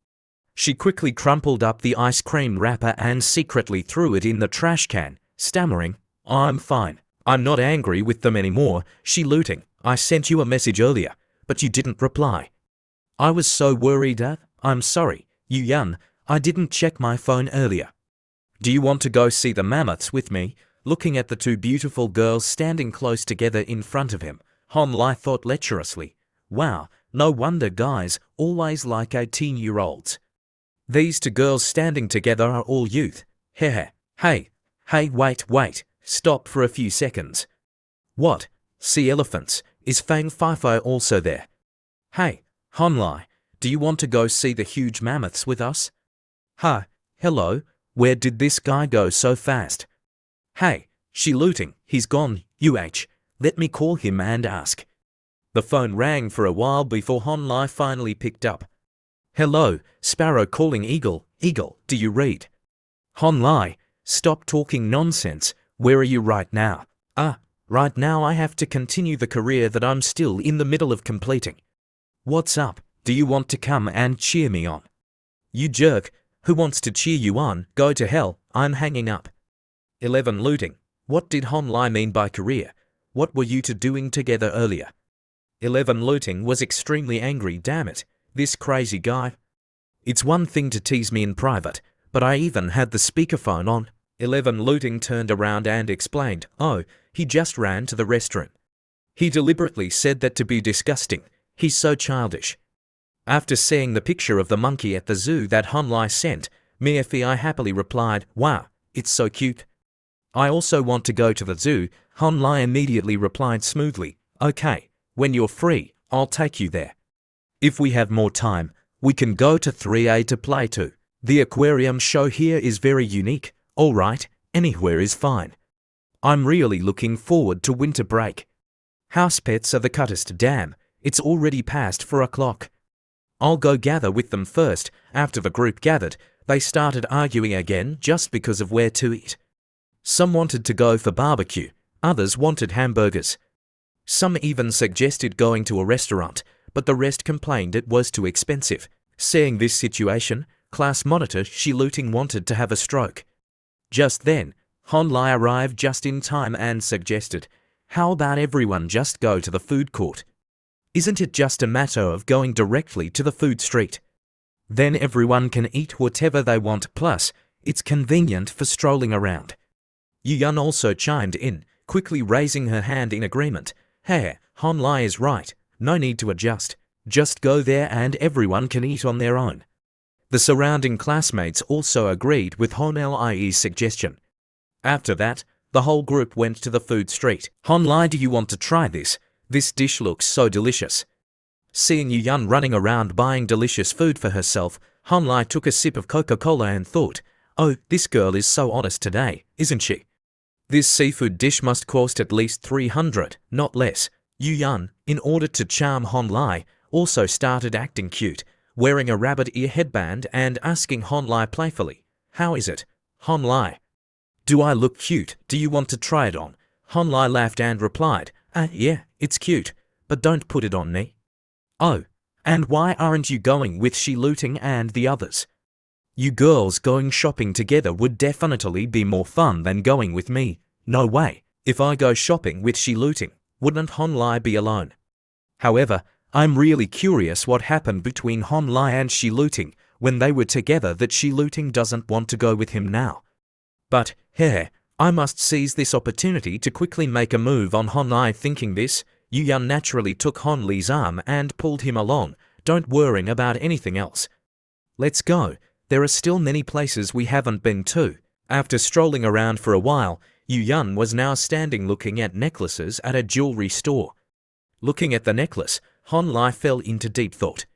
She quickly crumpled up the ice cream wrapper and secretly threw it in the trash can, stammering, I'm fine. I'm not angry with them anymore. Shi-Luting, I sent you a message earlier, but you didn't reply. I was so worried. I'm sorry, Yu-Yun, I didn't check my phone earlier. Do you want to go see the mammoths with me? Looking at the two beautiful girls standing close together in front of him, Honlai thought lecherously, wow, no wonder guys always like 18-year-olds. These two girls standing together are all youth. Hey, wait, stop for a few seconds. What? Sea elephants, is Fang Fifo also there? Hey, Honlai, do you want to go see the huge mammoths with us? Hello, where did this guy go so fast? Hey, Shi-Luting, he's gone, let me call him and ask. The phone rang for a while before Honlai finally picked up. Hello, Sparrow calling Eagle, do you read? Han Lai, stop talking nonsense. Where are you right now? Right now I have to continue the career that I'm still in the middle of completing. What's up? Do you want to come and cheer me on? You jerk. Who wants to cheer you on? Go to hell. I'm hanging up. 11. Looting. What did Han Lai mean by career? What were you two doing together earlier? 11. Looting was extremely angry. Damn it. This crazy guy. It's one thing to tease me in private, but I even had the speakerphone on. 11. Looting turned around and explained, oh, he just ran to the restroom. He deliberately said that to be disgusting. He's so childish. After seeing the picture of the monkey at the zoo that Han Lai sent, I happily replied, wow, it's so cute. I also want to go to the zoo. Han Lai immediately replied smoothly, okay, when you're free, I'll take you there. If we have more time, we can go to 3A to play too. The aquarium show here is very unique. Alright, anywhere is fine. I'm really looking forward to winter break. House pets are the cuttest. Damn, it's already past 4 o'clock. I'll go gather with them first. After the group gathered, they started arguing again just because of where to eat. Some wanted to go for barbecue, others wanted hamburgers. Some even suggested going to a restaurant, but the rest complained it was too expensive. Seeing this situation, class monitor Shi Looting wanted to have a stroke. Just then, Han Lai arrived just in time and suggested, how about everyone just go to the food court? Isn't it just a matter of going directly to the food street? Then everyone can eat whatever they want, plus, it's convenient for strolling around. Yu Yun also chimed in, quickly raising her hand in agreement. Hey, Han Lai is right, no need to adjust. Just go there and everyone can eat on their own. The surrounding classmates also agreed with Han Lai's suggestion. After that, the whole group went to the food street. Han Lai, do you want to try this? This dish looks so delicious. Seeing Yu Yun running around buying delicious food for herself, Han Lai took a sip of Coca-Cola and thought, oh, this girl is so honest today, isn't she? This seafood dish must cost at least 300, not less. Yu Yun, in order to charm Han Lai, also started acting cute, wearing a rabbit ear headband and asking Han Lai playfully, how is it, Han Lai? Do I look cute? Do you want to try it on? Han Lai laughed and replied, yeah, it's cute, but don't put it on me. Oh, and why aren't you going with Shi Looting and the others? You girls going shopping together would definitely be more fun than going with me. No way. If I go shopping with Shi Looting, wouldn't Han Lai be alone? However, I'm really curious what happened between Han Lai and Shi Looting when they were together that Shi Looting doesn't want to go with him now. But, hey, I must seize this opportunity to quickly make a move on Han Lai. Thinking this, Yu Yun naturally took Han Li's arm and pulled him along. Don't worry about anything else. Let's go. There are still many places we haven't been to. After strolling around for a while, Yu Yun was now standing looking at necklaces at a jewelry store. Looking at the necklace, Han Lai fell into deep thought.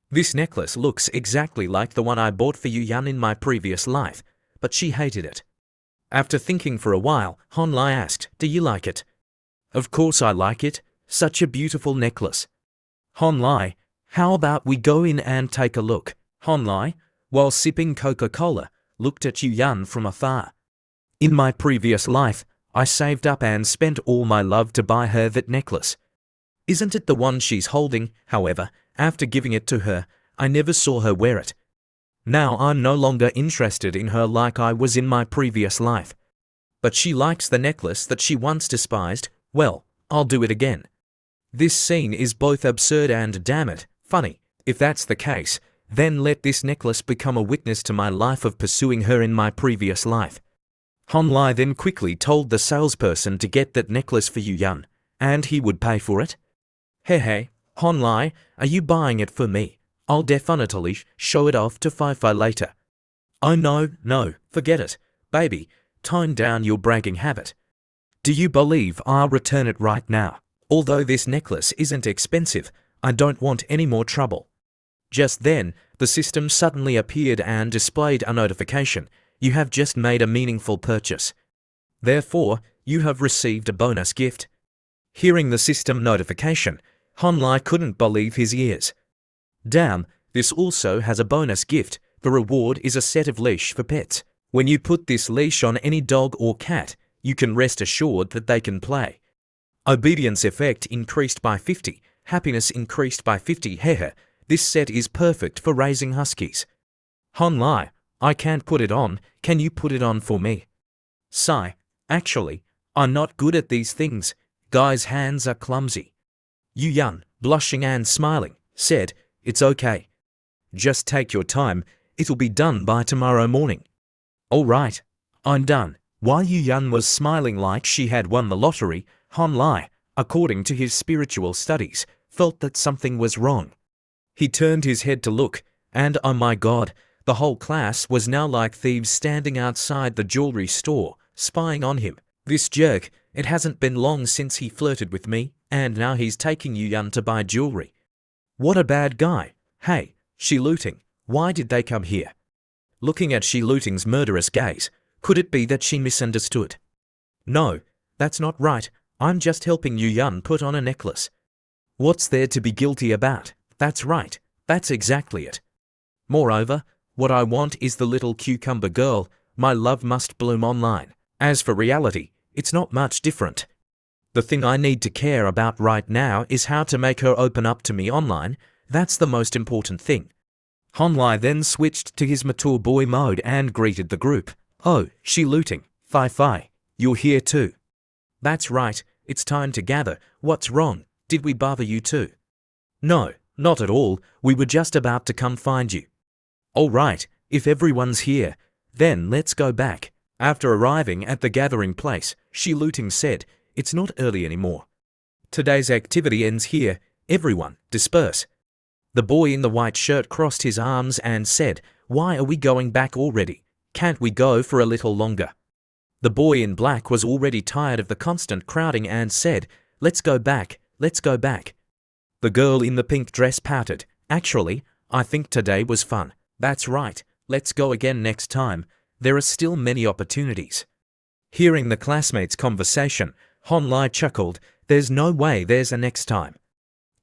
This necklace looks exactly like the one I bought for Yu Yun in my previous life, but she hated it. After thinking for a while, Han Lai asked, do you like it? Of course I like it. Such a beautiful necklace. Han Lai, how about we go in and take a look? Han Lai, while sipping Coca-Cola, looked at Yu Yun from afar. In my previous life, I saved up and spent all my love to buy her that necklace. Isn't it the one she's holding? However, after giving it to her, I never saw her wear it. Now I'm no longer interested in her like I was in my previous life. But she likes the necklace that she once despised. Well, I'll do it again. This scene is both absurd and, damn it, funny. If that's the case, then let this necklace become a witness to my life of pursuing her in my previous life. Han Lai then quickly told the salesperson to get that necklace for Yu Yun, and he would pay for it. Hey, Han Lai, are you buying it for me? I'll definitely show it off to Fi later. Oh no, forget it. Baby, tone down your bragging habit. Do you believe I'll return it right now? Although this necklace isn't expensive, I don't want any more trouble. Just then, the system suddenly appeared and displayed a notification. You have just made a meaningful purchase. Therefore, you have received a bonus gift. Hearing the system notification, Han Lai couldn't believe his ears. Damn, this also has a bonus gift. The reward is a set of leash for pets. When you put this leash on any dog or cat, you can rest assured that they can play. Obedience effect increased by 50, happiness increased by 50. Hehe, this set is perfect for raising huskies. Honlai, I can't put it on, can you put it on for me? Sigh, actually, I'm not good at these things, guys' hands are clumsy. Yu Yun, blushing and smiling, said, it's okay. Just take your time, it'll be done by tomorrow morning. All right, I'm done. While Yu Yun was smiling like she had won the lottery, Han Lai, according to his spiritual studies, felt that something was wrong. He turned his head to look, and oh my god, the whole class was now like thieves standing outside the jewelry store, spying on him. This jerk, it hasn't been long since he flirted with me, and now he's taking Yu Yun to buy jewelry. What a bad guy. Hey, Shi Luting, why did they come here? Looking at Shi Luting's murderous gaze, could it be that she misunderstood? No, that's not right, I'm just helping Yu Yun put on a necklace. What's there to be guilty about? That's right, that's exactly it. Moreover, what I want is the little cucumber girl, my love must bloom online. As for reality, it's not much different. The thing I need to care about right now is how to make her open up to me online, that's the most important thing. Honlai then switched to his mature boy mode and greeted the group. Oh, Shi Luting, Fi, you're here too. That's right, it's time to gather, what's wrong, did we bother you too? No, not at all, we were just about to come find you. All right, if everyone's here, then let's go back. After arriving at the gathering place, Shi Luting said, it's not early anymore. Today's activity ends here, everyone, disperse. The boy in the white shirt crossed his arms and said, why are we going back already? Can't we go for a little longer? The boy in black was already tired of the constant crowding and said, let's go back, let's go back. The girl in the pink dress pouted, actually, I think today was fun. That's right, let's go again next time, there are still many opportunities. Hearing the classmates' conversation, Hon Lai chuckled, there's no way there's a next time.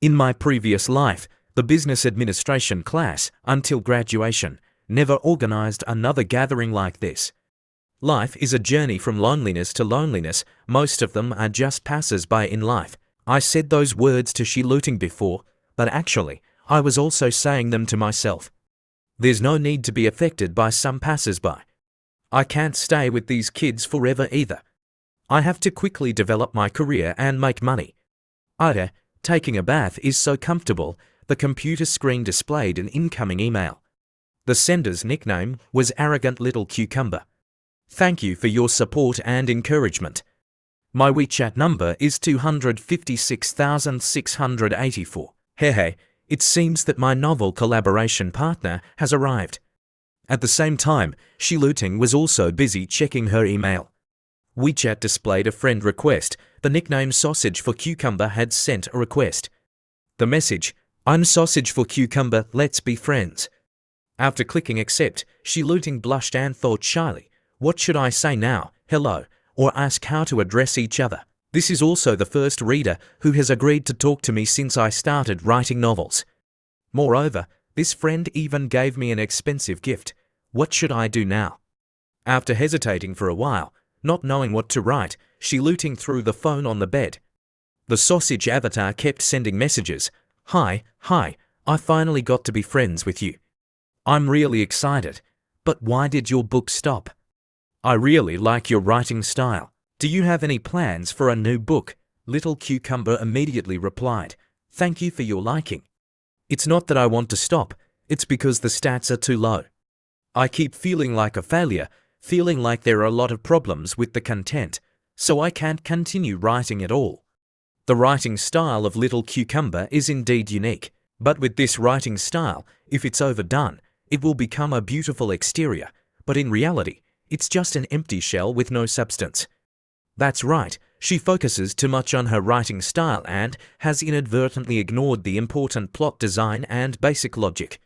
In my previous life, the business administration class, until graduation, never organized another gathering like this. Life is a journey from loneliness to loneliness, most of them are just passers-by in life. I said those words to Shi Luting before, but actually, I was also saying them to myself. There's no need to be affected by some passers-by. I can't stay with these kids forever either. I have to quickly develop my career and make money. Ida, taking a bath is so comfortable, the computer screen displayed an incoming email. The sender's nickname was Arrogant Little Cucumber. Thank you for your support and encouragement. My WeChat number is 256,684. Hehe, it seems that my novel collaboration partner has arrived. At the same time, Shi Luting was also busy checking her email. WeChat displayed a friend request. The nickname Sausage for Cucumber had sent a request. The message, I'm Sausage for Cucumber, let's be friends. After clicking accept, Shi Luting blushed and thought shyly, what should I say now, hello, or ask how to address each other? This is also the first reader who has agreed to talk to me since I started writing novels. Moreover, this friend even gave me an expensive gift. What should I do now? After hesitating for a while, not knowing what to write, Shi Luting threw the phone on the bed. The sausage avatar kept sending messages. Hi, I finally got to be friends with you. I'm really excited. But why did your book stop? I really like your writing style. Do you have any plans for a new book? Little Cucumber immediately replied, thank you for your liking. It's not that I want to stop, it's because the stats are too low. I keep feeling like a failure, feeling like there are a lot of problems with the content, so I can't continue writing at all. The writing style of Little Cucumber is indeed unique, but with this writing style, if it's overdone, it will become a beautiful exterior, but in reality, it's just an empty shell with no substance. That's right, she focuses too much on her writing style and has inadvertently ignored the important plot design and basic logic.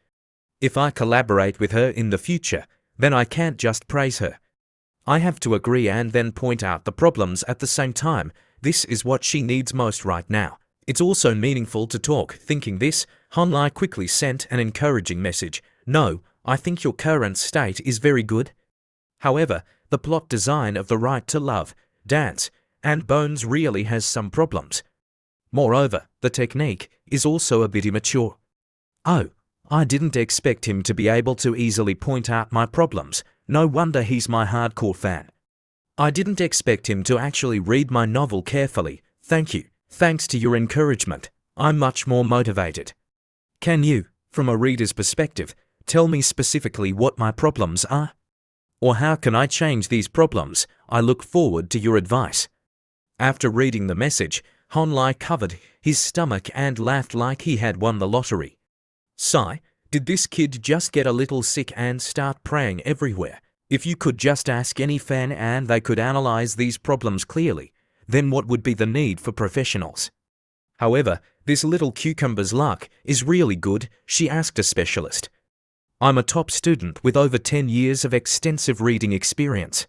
If I collaborate with her in the future, then I can't just praise her. I have to agree and then point out the problems at the same time. This is what she needs most right now. It's also meaningful to talk. Thinking this, Han Lai quickly sent an encouraging message. No, I think your current state is very good. However, the plot design of The Right to Love, Dance, and Bones really has some problems. Moreover, the technique is also a bit immature. Oh, I didn't expect him to be able to easily point out my problems. No wonder he's my hardcore fan. I didn't expect him to actually read my novel carefully. Thank you. Thanks to your encouragement, I'm much more motivated. Can you, from a reader's perspective, tell me specifically what my problems are? Or how can I change these problems? I look forward to your advice. After reading the message, Honlai covered his stomach and laughed like he had won the lottery. Sigh, did this kid just get a little sick and start praying everywhere? If you could just ask any fan and they could analyze these problems clearly, then what would be the need for professionals? However, this little cucumber's luck is really good, she asked a specialist. I'm a top student with over 10 years of extensive reading experience.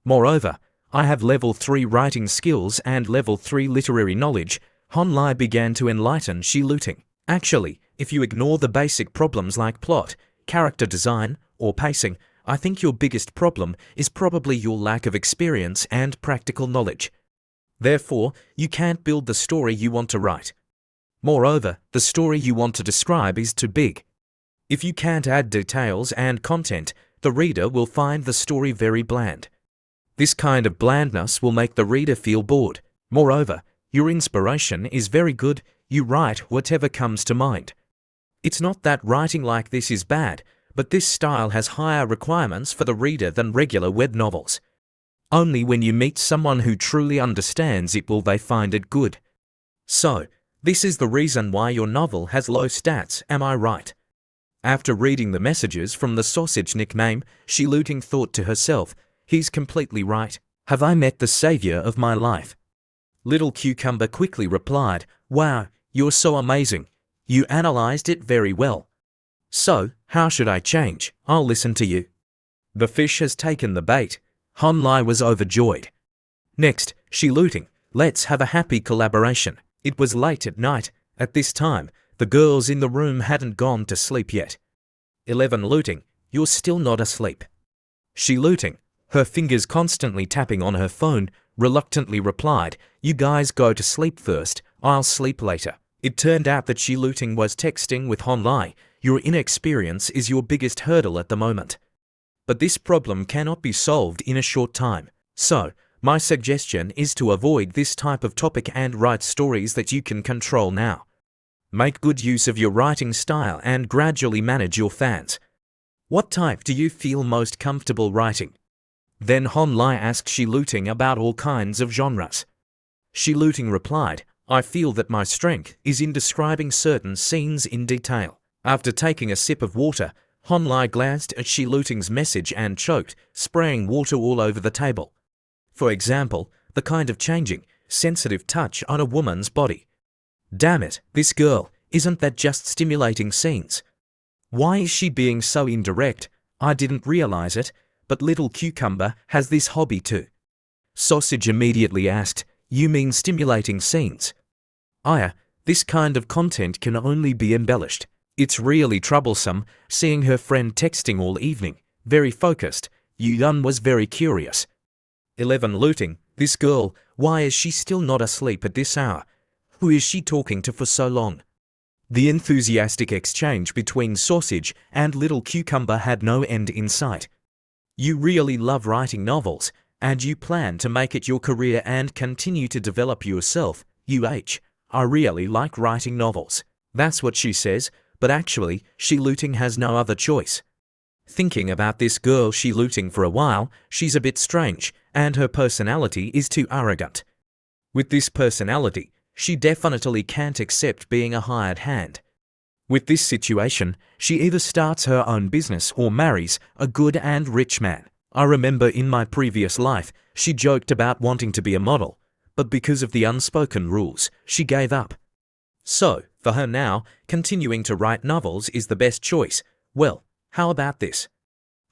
Moreover, I have level 3 writing skills and level 3 literary knowledge. Honlai began to enlighten Shi Luting. Actually, if you ignore the basic problems like plot, character design, or pacing, I think your biggest problem is probably your lack of experience and practical knowledge. Therefore, you can't build the story you want to write. Moreover, the story you want to describe is too big. If you can't add details and content, the reader will find the story very bland. This kind of blandness will make the reader feel bored. Moreover, your inspiration is very good, you write whatever comes to mind. It's not that writing like this is bad, but this style has higher requirements for the reader than regular web novels. Only when you meet someone who truly understands it will they find it good. So, this is the reason why your novel has low stats, am I right? After reading the messages from the sausage nickname, Shi Luting thought to herself, he's completely right. Have I met the savior of my life? Little Cucumber quickly replied, wow, you're so amazing. You analyzed it very well. So, how should I change? I'll listen to you. The fish has taken the bait. Honlai was overjoyed. Next, Shi Luting, let's have a happy collaboration. It was late at night. At this time, the girls in the room hadn't gone to sleep yet. 11 Luting, you're still not asleep. Shi Luting, her fingers constantly tapping on her phone, reluctantly replied, you guys go to sleep first, I'll sleep later. It turned out that Shi Luting was texting with Honlai. Your inexperience is your biggest hurdle at the moment. But this problem cannot be solved in a short time. So, my suggestion is to avoid this type of topic and write stories that you can control now. Make good use of your writing style and gradually manage your fans. What type do you feel most comfortable writing? Then Honlai asked Shi Luting about all kinds of genres. Shi Luting replied, I feel that my strength is in describing certain scenes in detail. After taking a sip of water, Honlai glanced at Shi Luting's message and choked, spraying water all over the table. For example, the kind of changing, sensitive touch on a woman's body. Damn it, this girl, isn't that just stimulating scenes? Why is she being so indirect? I didn't realize it, but Little Cucumber has this hobby too. Sausage immediately asked, you mean stimulating scenes? Aya, this kind of content can only be embellished. It's really troublesome seeing her friend texting all evening, very focused. Yun was very curious. 11 Luting, this girl, why is she still not asleep at this hour? Who is she talking to for so long? The enthusiastic exchange between Sausage and Little Cucumber had no end in sight. You really love writing novels, and you plan to make it your career and continue to develop yourself. I really like writing novels. That's what she says, but actually, Shi Luting has no other choice. Thinking about this girl Shi Luting for a while, she's a bit strange, and her personality is too arrogant. With this personality, she definitely can't accept being a hired hand. With this situation, she either starts her own business or marries a good and rich man. I remember in my previous life, she joked about wanting to be a model, but because of the unspoken rules, she gave up. So, for her now, continuing to write novels is the best choice. Well, how about this?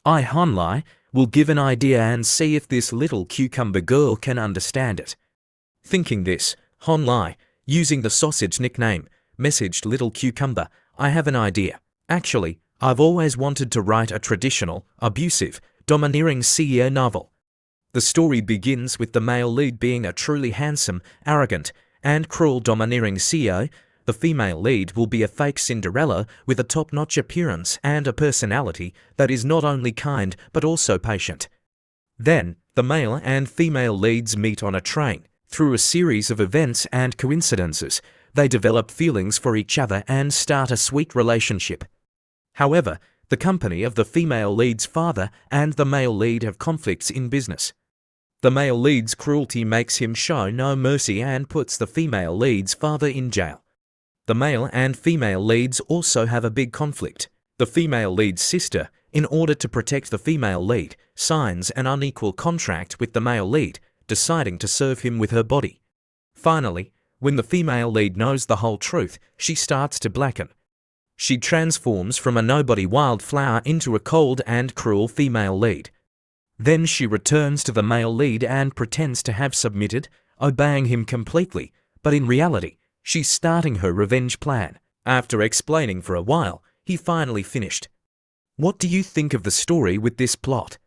I, Honlai, will give an idea and see if this Little Cucumber girl can understand it. Thinking this, Honlai, using the sausage nickname, messaged Little Cucumber, I have an idea. Actually, I've always wanted to write a traditional, abusive, domineering CEO novel. The story begins with the male lead being a truly handsome, arrogant, and cruel domineering CEO. The female lead will be a fake Cinderella with a top-notch appearance and a personality that is not only kind but also patient. Then, the male and female leads meet on a train. Through a series of events and coincidences, they develop feelings for each other and start a sweet relationship. However, the company of the female lead's father and the male lead have conflicts in business. The male lead's cruelty makes him show no mercy and puts the female lead's father in jail. The male and female leads also have a big conflict. The female lead's sister, in order to protect the female lead, signs an unequal contract with the male lead, deciding to serve him with her body. Finally, when the female lead knows the whole truth, she starts to blacken. She transforms from a nobody wildflower into a cold and cruel female lead. Then she returns to the male lead and pretends to have submitted, obeying him completely, but in reality, she's starting her revenge plan. After explaining for a while, he finally finished. What do you think of the story with this plot?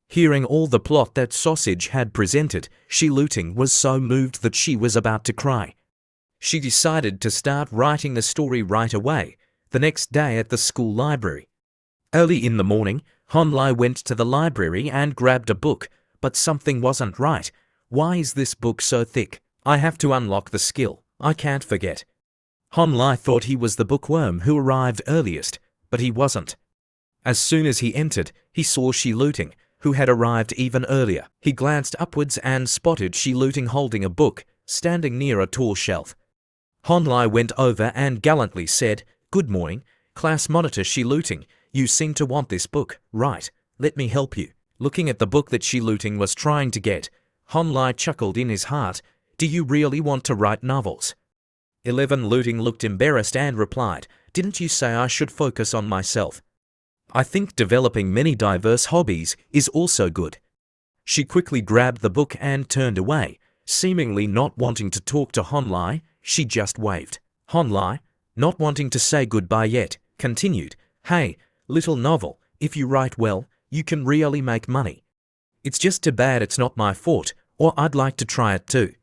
Hearing all the plot that Sausage had presented, Shi Luting was so moved that she was about to cry. She decided to start writing the story right away, the next day at the school library. Early in the morning, Honlai went to the library and grabbed a book, but something wasn't right. Why is this book so thick? I have to unlock the skill. I can't forget. Honlai thought he was the bookworm who arrived earliest, but he wasn't. As soon as he entered, he saw Shi Luting, who had arrived even earlier. He glanced upwards and spotted Shi Luting holding a book, standing near a tall shelf. Honlai went over and gallantly said, "Good morning, class monitor Shi Luting. You seem to want this book, right? Let me help you." Looking at the book that Shi Luting was trying to get, Honlai chuckled in his heart. "Do you really want to write novels?" 11 Luting looked embarrassed and replied, "Didn't you say I should focus on myself? I think developing many diverse hobbies is also good." She quickly grabbed the book and turned away, seemingly not wanting to talk to Honlai. She just waved. Honlai, not wanting to say goodbye yet, continued, "Hey, little novel, if you write well, you can really make money. It's just too bad it's not my forte, or I'd like to try it too."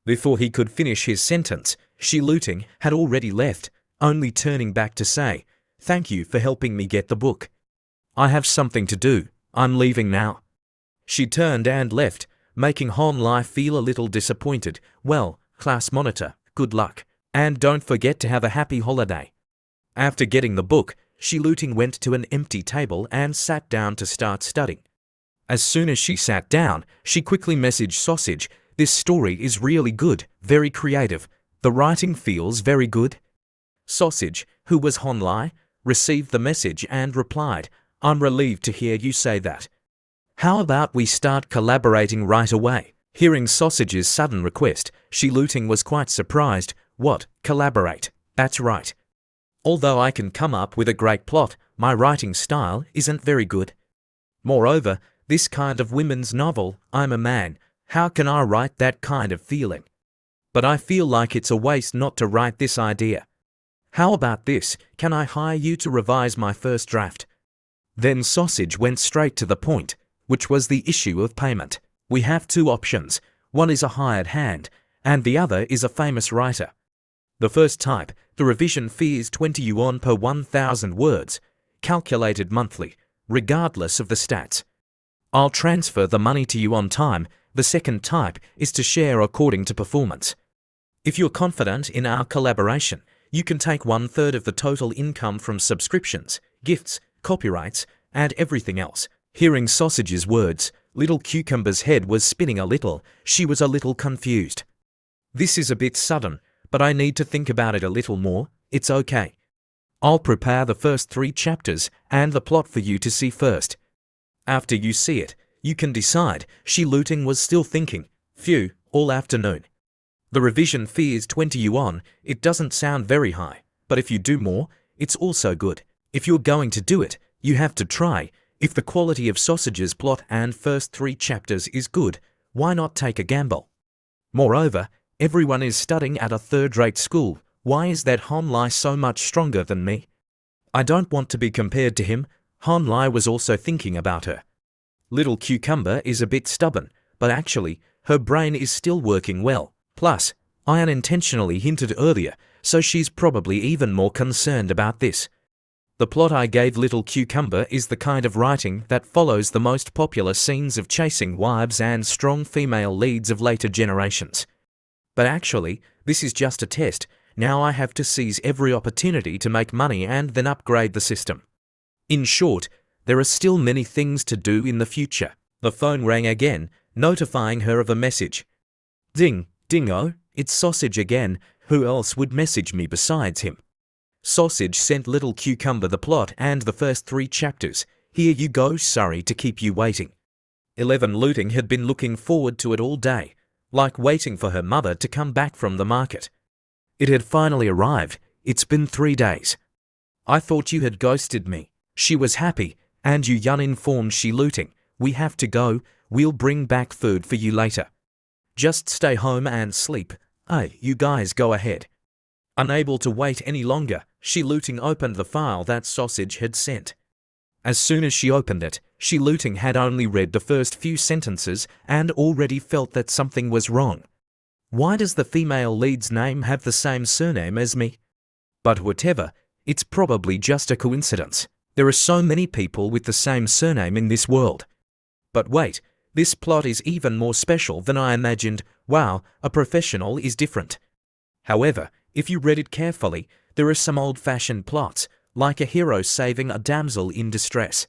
Before he could finish his sentence, Shi Luting had already left, only turning back to say, "Thank you for helping me get the book. I have something to do. I'm leaving now." She turned and left, making Honlai feel a little disappointed. "Well, class monitor, good luck. And don't forget to have a happy holiday." After getting the book, Shi Luting went to an empty table and sat down to start studying. As soon as she sat down, she quickly messaged Sausage, "This story is really good, very creative. The writing feels very good." Sausage, who was Honlai, received the message and replied, "I'm relieved to hear you say that. How about we start collaborating right away?" Hearing Sausage's sudden request, Shi Luting was quite surprised. "What, collaborate?" "That's right. Although I can come up with a great plot, my writing style isn't very good. Moreover, this kind of women's novel, I'm a man. How can I write that kind of feeling? But I feel like it's a waste not to write this idea. How about this? Can I hire you to revise my first draft?" Then Sausage went straight to the point, which was the issue of payment. "We have two options. One is a hired hand, and the other is a famous writer. The first type, the revision fee is 20 yuan per 1,000 words, calculated monthly, regardless of the stats. I'll transfer the money to you on time. The second type is to share according to performance. If you're confident in our collaboration, you can take 1/3 of the total income from subscriptions, gifts, copyrights, and everything else." Hearing Sausage's words, Little Cucumber's head was spinning a little. She was a little confused. "This is a bit sudden, but I need to think about it a little more. It's okay. I'll prepare the first 3 chapters and the plot for you to see first. After you see it, you can decide." Shi Luting was still thinking. Phew, all afternoon. The revision fee is 20 yuan. It doesn't sound very high, but if you do more, it's also good. If you're going to do it, you have to try. If the quality of Sausage's plot and first 3 chapters is good, why not take a gamble? Moreover, everyone is studying at a third-rate school. Why is that Honlai so much stronger than me? I don't want to be compared to him. Honlai was also thinking about her. Little Cucumber is a bit stubborn, but actually, her brain is still working well. Plus, I unintentionally hinted earlier, so she's probably even more concerned about this. The plot I gave Little Cucumber is the kind of writing that follows the most popular scenes of chasing wives and strong female leads of later generations. But actually, this is just a test. Now I have to seize every opportunity to make money and then upgrade the system. In short, there are still many things to do in the future. The phone rang again, notifying her of a message. Ding, dingo, it's Sausage again. Who else would message me besides him? Sausage sent Little Cucumber the plot and the first 3 chapters. Here you go, sorry to keep you waiting. 11 Looting had been looking forward to it all day, like waiting for her mother to come back from the market. It had finally arrived. It's been 3 days. I thought you had ghosted me. She was happy, and you informed she Looting. We have to go. We'll bring back food for you later. Just stay home and sleep. Hey, you guys go ahead. Unable to wait any longer, she Looting opened the file that Sausage had sent. As soon as she opened it, she Looting had only read the first few sentences and already felt that something was wrong. Why does the female lead's name have the same surname as me? But whatever, it's probably just a coincidence. There are so many people with the same surname in this world. But wait, this plot is even more special than I imagined. Wow, a professional is different. However, if you read it carefully, there are some old-fashioned plots, like a hero saving a damsel in distress.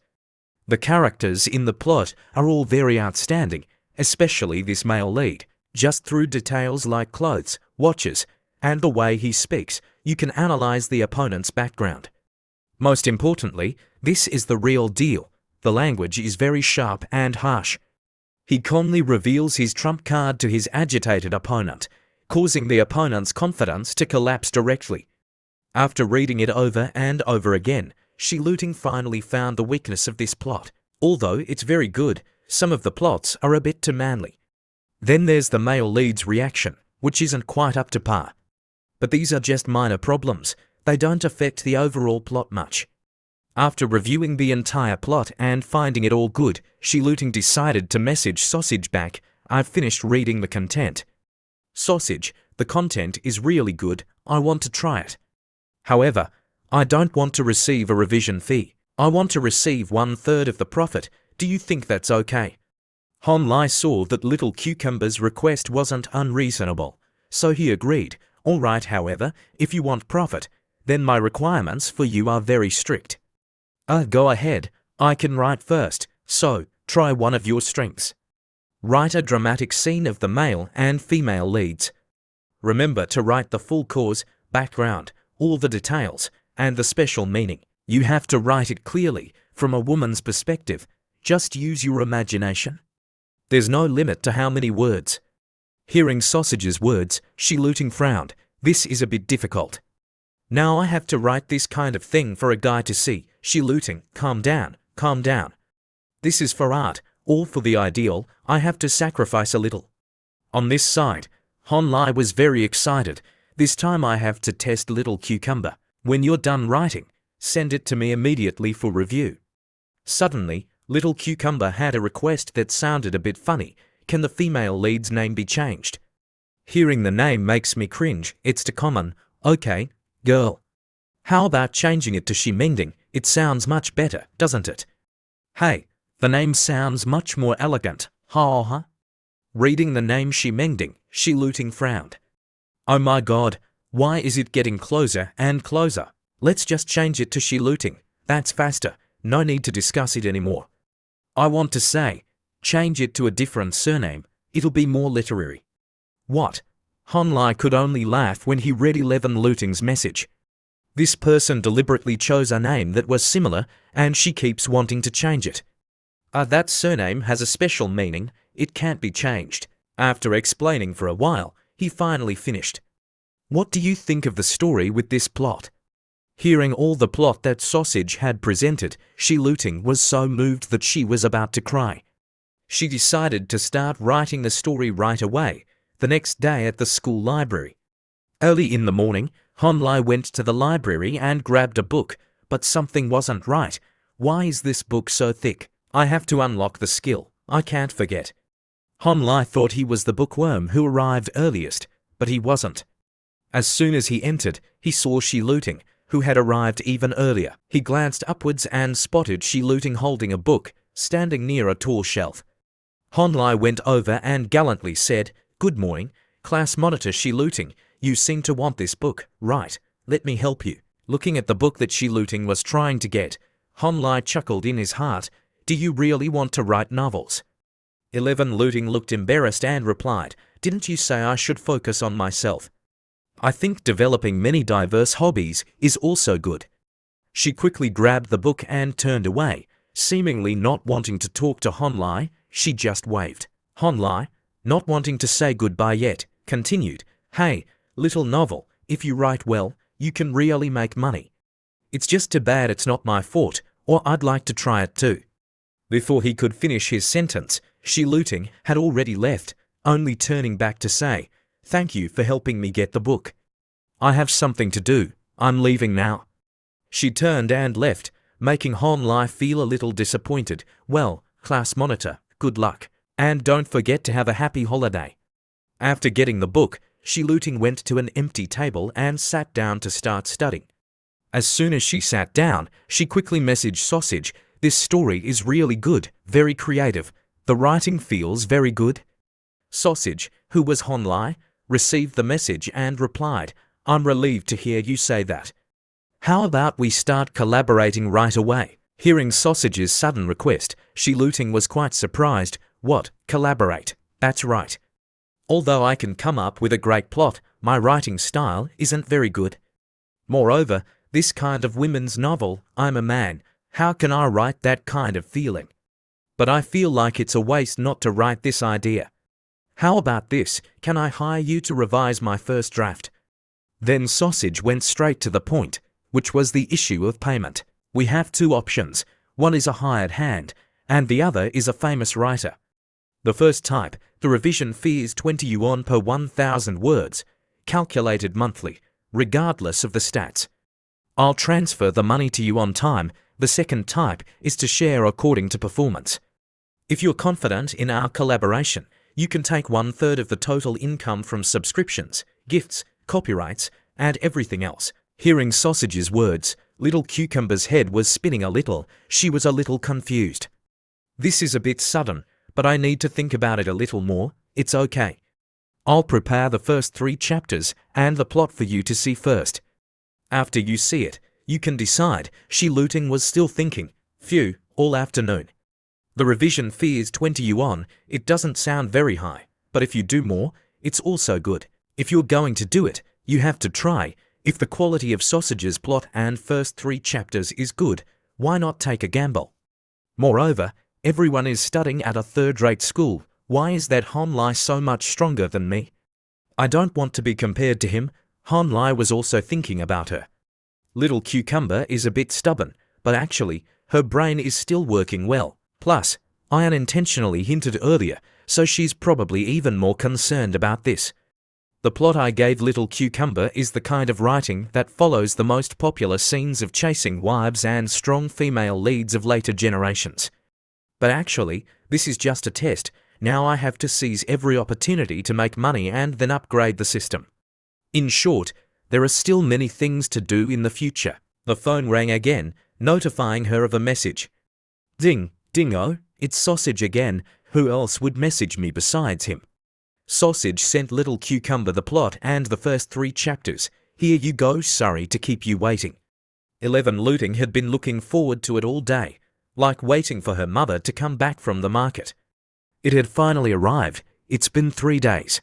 The characters in the plot are all very outstanding, especially this male lead. Just through details like clothes, watches, and the way he speaks, you can analyze the opponent's background. Most importantly, this is the real deal. The language is very sharp and harsh. He calmly reveals his trump card to his agitated opponent, causing the opponent's confidence to collapse directly. After reading it over and over again, she Looting finally found the weakness of this plot. Although it's very good, some of the plots are a bit too manly. Then there's the male lead's reaction, which isn't quite up to par. But these are just minor problems. They don't affect the overall plot much. After reviewing the entire plot and finding it all good, she Looting decided to message Sausage back. I've finished reading the content. Sausage, the content is really good. I want to try it. However, I don't want to receive a revision fee. I want to receive 1/3 of the profit. Do you think that's okay? Hon Lai saw that Little Cucumber's request wasn't unreasonable, so he agreed. All right, however, if you want profit, then my requirements for you are very strict. Go ahead. I can write first, so try one of your strengths. Write a dramatic scene of the male and female leads. Remember to write the full cause, background, all the details, and the special meaning. You have to write it clearly, from a woman's perspective. Just use your imagination. There's no limit to how many words. Hearing Sausage's words, she Looting frowned. This is a bit difficult. Now I have to write this kind of thing for a guy to see. She Looting, calm down, calm down. This is for art, all for the ideal. I have to sacrifice a little. On this side, Hon Lai was very excited. This time I have to test Little Cucumber. When you're done writing, send it to me immediately for review. Suddenly, Little Cucumber had a request that sounded a bit funny. Can the female lead's name be changed? Hearing the name makes me cringe. It's too common. Okay, girl. How about changing it to Shi Mingding? It sounds much better, doesn't it? Hey, the name sounds much more elegant. Ha. Reading the name Shi Mingding, she Looting frowned. Oh my god, why is it getting closer and closer? Let's just change it to Shi Looting. That's faster. No need to discuss it anymore. I want to say, change it to a different surname. It'll be more literary. What? Hon Lai could only laugh when he read 11 Looting's message. This person deliberately chose a name that was similar, and she keeps wanting to change it. That surname has a special meaning. It can't be changed. After explaining for a while, he finally finished. What do you think of the story with this plot? Hearing all the plot that Sausage had presented, Shi Looting was so moved that she was about to cry. She decided to start writing the story right away, the next day at the school library. Early in the morning, Hon Lai went to the library and grabbed a book, but something wasn't right. Why is this book so thick? I have to unlock the skill. I can't forget. Han Lai thought he was the bookworm who arrived earliest, but he wasn't. As soon as he entered, he saw Shi Luting, who had arrived even earlier. He glanced upwards and spotted Shi Luting holding a book, standing near a tall shelf. Han Lai went over and gallantly said, "Good morning, class monitor Shi Luting. You seem to want this book, right? Let me help you." Looking at the book that Shi Luting was trying to get, Han Lai chuckled in his heart. "Do you really want to write novels?" 11 Luting looked embarrassed and replied, "Didn't you say I should focus on myself? I think developing many diverse hobbies is also good." She quickly grabbed the book and turned away, seemingly not wanting to talk to Han Lai. She just waved. Han Lai, not wanting to say goodbye yet, continued, "Hey, little novel, if you write well, you can really make money. It's just too bad it's not my forte, or I'd like to try it too." Before he could finish his sentence, Shi Luting had already left, only turning back to say, "Thank you for helping me get the book. I have something to do. I'm leaving now." She turned and left, making Han Lai feel a little disappointed. "Well, class monitor, good luck. And don't forget to have a happy holiday." After getting the book, Shi Luting went to an empty table and sat down to start studying. As soon as she sat down, she quickly messaged Sausage, "This story is really good, very creative. The writing feels very good." Sausage, who was Han Lai, received the message and replied, "I'm relieved to hear you say that. How about we start collaborating right away?" Hearing Sausage's sudden request, Shi Luting was quite surprised. "What, collaborate?" "That's right. Although I can come up with a great plot, my writing style isn't very good. Moreover, this kind of women's novel, I'm a man. How can I write that kind of feeling? But I feel like it's a waste not to write this idea. How about this? Can I hire you to revise my first draft?" Then Sausage went straight to the point, which was the issue of payment. "We have two options. One is a hired hand, and the other is a famous writer. The first type, the revision fee is 20 yuan per 1,000 words, calculated monthly, regardless of the stats. I'll transfer the money to you on time. The second type is to share according to performance. If you're confident in our collaboration, you can take 1/3 of the total income from subscriptions, gifts, copyrights, and everything else." Hearing Sausage's words, Little Cucumber's head was spinning a little. She was a little confused. "This is a bit sudden, but I need to think about it a little more. It's okay. I'll prepare the first 3 chapters and the plot for you to see first. After you see it, you can decide." Shi Luting was still thinking. "Phew, all afternoon. The revision fee is 20 yuan. It doesn't sound very high, but if you do more, it's also good. If you're going to do it, you have to try. If the quality of Sausage's plot and first 3 chapters is good, why not take a gamble? Moreover, everyone is studying at a third-rate school. Why is that Han Lai so much stronger than me? I don't want to be compared to him." Han Lai was also thinking about her. Little Cucumber is a bit stubborn, but actually, her brain is still working well. Plus, I unintentionally hinted earlier, so she's probably even more concerned about this. The plot I gave Little Cucumber is the kind of writing that follows the most popular scenes of chasing wives and strong female leads of later generations. But actually, this is just a test. Now I have to seize every opportunity to make money and then upgrade the system. In short, there are still many things to do in the future. The phone rang again, notifying her of a message. "Ding, dingo, it's Sausage again. Who else would message me besides him?" Sausage sent Little Cucumber the plot and the first 3 chapters. "Here you go, sorry to keep you waiting." 11 Luting had been looking forward to it all day, like waiting for her mother to come back from the market. It had finally arrived. "It's been 3 days.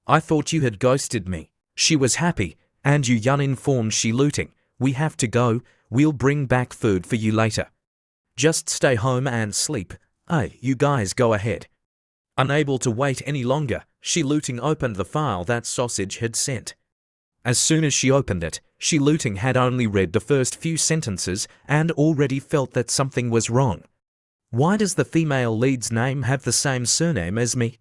I thought you had ghosted me." She was happy, and Yu Yun informed Shi Luting, "We have to go. We'll bring back food for you later. Just stay home and sleep. Hey, you guys go ahead." Unable to wait any longer, Shi Luting opened the file that Sausage had sent. As soon as she opened it, Shi Luting had only read the first few sentences and already felt that something was wrong. Why does the female lead's name have the same surname as me?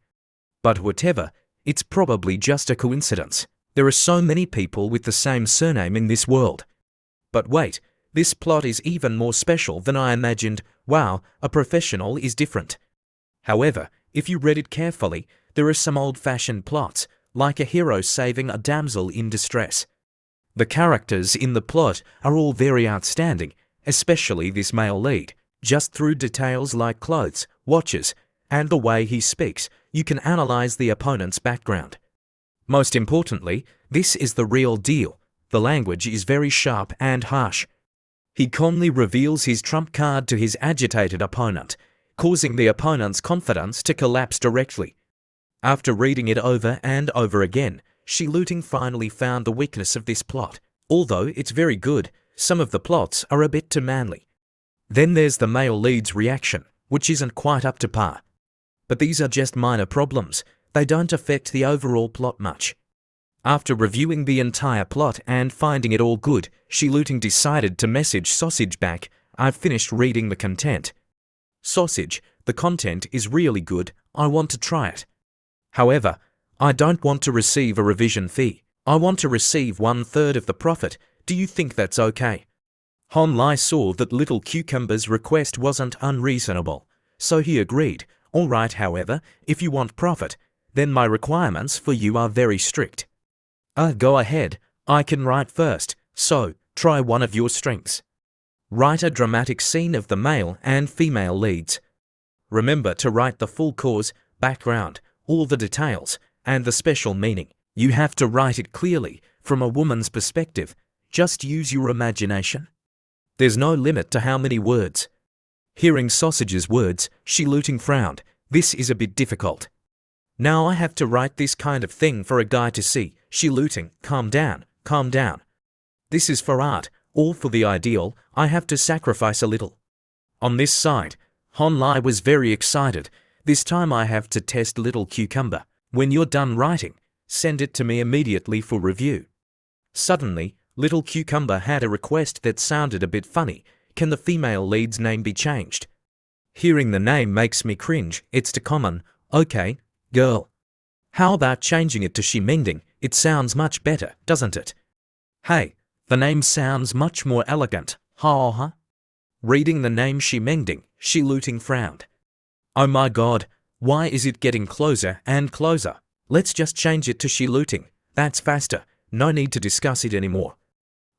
But whatever, it's probably just a coincidence. There are so many people with the same surname in this world. But wait, this plot is even more special than I imagined. Wow, a professional is different. However, if you read it carefully, there are some old-fashioned plots, like a hero saving a damsel in distress. The characters in the plot are all very outstanding, especially this male lead. Just through details like clothes, watches, and the way he speaks, you can analyze the opponent's background. Most importantly, this is the real deal. The language is very sharp and harsh. He calmly reveals his trump card to his agitated opponent, causing the opponent's confidence to collapse directly. After reading it over and over again, Shiluting finally found the weakness of this plot. Although it's very good, some of the plots are a bit too manly. Then there's the male lead's reaction, which isn't quite up to par. But these are just minor problems. They don't affect the overall plot much. After reviewing the entire plot and finding it all good, Shiluting decided to message Sausage back, "I've finished reading the content. Sausage, the content is really good, I want to try it. However, I don't want to receive a revision fee. I want to receive 1/3 of the profit. Do you think that's okay?" Hon Lai saw that Little Cucumber's request wasn't unreasonable, so he agreed. "All right, however, if you want profit, then my requirements for you are very strict. Go ahead, I can write first, so try one of your strengths. Write a dramatic scene of the male and female leads. Remember to write the full cause, background, all the details, and the special meaning. You have to write it clearly, from a woman's perspective. Just use your imagination. There's no limit to how many words." Hearing Sausage's words, Shiluting frowned. "This is a bit difficult. Now I have to write this kind of thing for a guy to see." Shiluting, calm down, calm down. This is for art, all for the ideal. I have to sacrifice a little. On this side, Hon Lai was very excited. "This time I have to test Little Cucumber. When you're done writing, send it to me immediately for review." Suddenly, Little Cucumber had a request that sounded a bit funny. "Can the female lead's name be changed? Hearing the name makes me cringe. It's too common. Okay, girl. How about changing it to Shimending? It sounds much better, doesn't it? Hey, the name sounds much more elegant. Ha ha." Reading the name Shimending, Shiluting frowned. "Oh my god, why is it getting closer and closer? Let's just change it to Shiluting. That's faster. No need to discuss it anymore.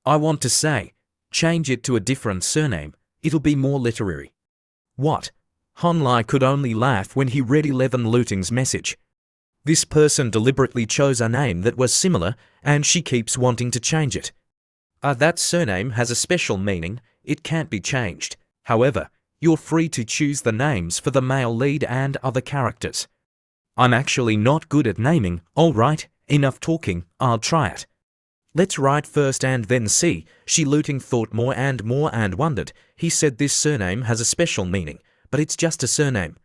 I want to say, change it to a different surname. It'll be more literary." What? Hon Lai could only laugh when he read 11 Luting's message. This person deliberately chose a name that was similar, and she keeps wanting to change it. That surname has a special meaning. It can't be changed. However, you're free to choose the names for the male lead and other characters. I'm actually not good at naming. All right, enough talking. I'll try it. Let's write first and then see. Shiluting thought more and wondered. He said this surname has a special meaning, but it's just a surname.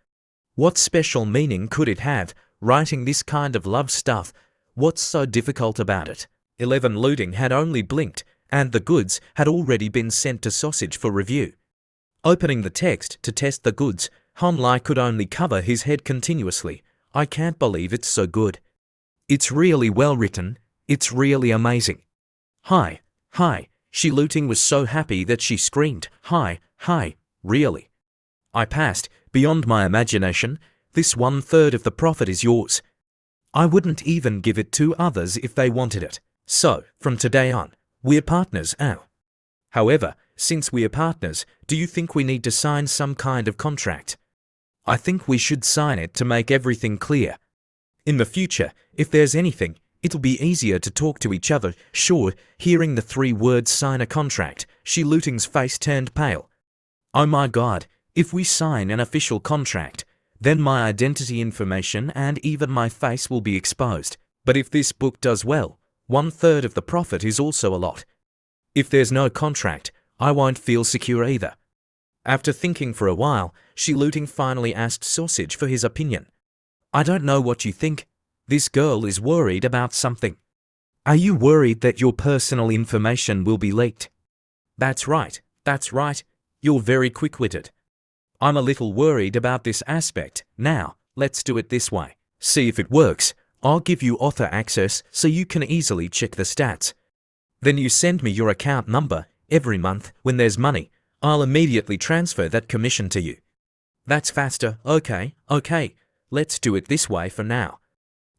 What special meaning could it have? Writing this kind of love stuff, what's so difficult about it? 11 Luting had only blinked, and the goods had already been sent to Sausage for review. Opening the text to test the goods, Hon Lai could only cover his head continuously. "I can't believe it's so good. It's really well written. It's really amazing. Hi, hi." Shiluting was so happy that she screamed, "Hi, hi, really. I passed, beyond my imagination. This 1/3 of the profit is yours. I wouldn't even give it to others if they wanted it. So, from today on, we're partners now. However, since we're partners, do you think we need to sign some kind of contract? I think we should sign it to make everything clear. In the future, if there's anything, it'll be easier to talk to each other." Sure. Hearing the 3 words "sign a contract," Shiluting's face turned pale. "Oh my god, if we sign an official contract, then my identity information and even my face will be exposed. But if this book does well, 1/3 of the profit is also a lot. If there's no contract, I won't feel secure either." After thinking for a while, Shiluting finally asked Sausage for his opinion. "I don't know what you think. This girl is worried about something. Are you worried that your personal information will be leaked?" That's right. You're very quick-witted. I'm a little worried about this aspect. Now, let's do it this way. See if it works. I'll give you author access so you can easily check the stats. Then you send me your account number every month when there's money. I'll immediately transfer that commission to you. That's faster. Okay. Let's do it this way for now.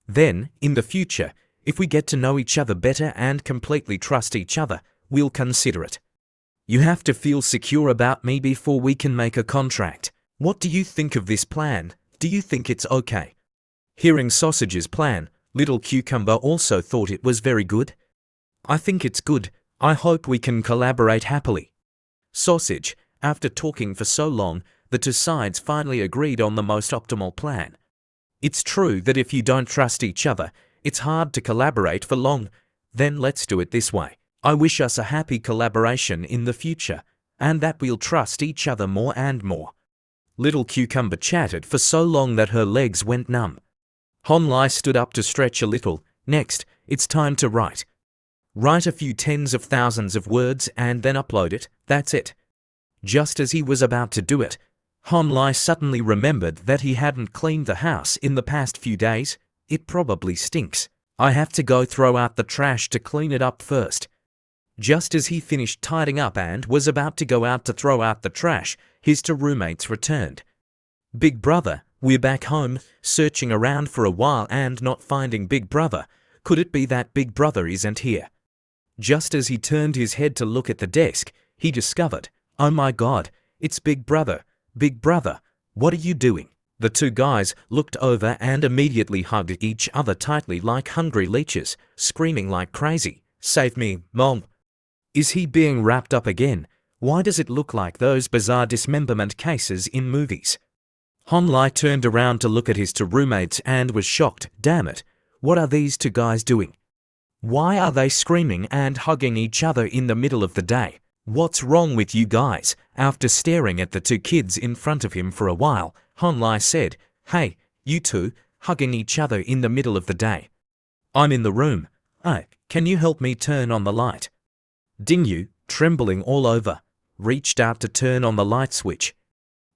Then, in the future, if we get to know each other better and completely trust each other, we'll consider it. You have to feel secure about me before we can make a contract. What do you think of this plan? Do you think it's okay? Hearing Sausage's plan, Little Cucumber also thought it was very good. I think it's good. I hope we can collaborate happily. Sausage, after talking for so long, the two sides finally agreed on the most optimal plan. It's true that if you don't trust each other, it's hard to collaborate for long. Then let's do it this way. I wish us a happy collaboration in the future, and that we'll trust each other more and more. Little Cucumber chatted for so long that her legs went numb. Honlai stood up to stretch a little. Next, it's time to write. Write a few tens of thousands of words and then upload it. That's it. Just as he was about to do it, Honlai suddenly remembered that he hadn't cleaned the house in the past few days. It probably stinks. I have to go throw out the trash to clean it up first. Just as he finished tidying up and was about to go out to throw out the trash, his two roommates returned. Big Brother, we're back home, searching around for a while and not finding Big Brother. Could it be that Big Brother isn't here? Just as he turned his head to look at the desk, he discovered, oh my God, it's Big Brother. Big Brother, what are you doing? The two guys looked over and immediately hugged each other tightly like hungry leeches, screaming like crazy. Save me, Mom. Is he being wrapped up again? Why does it look like those bizarre dismemberment cases in movies? Honlai turned around to look at his two roommates and was shocked. Damn it, what are these two guys doing? Why are they screaming and hugging each other in the middle of the day? What's wrong with you guys? After staring at the two kids in front of him for a while, Honlai said, hey, you two, hugging each other in the middle of the day. I'm in the room. Can you help me turn on the light? Dingyu, trembling all over, reached out to turn on the light switch.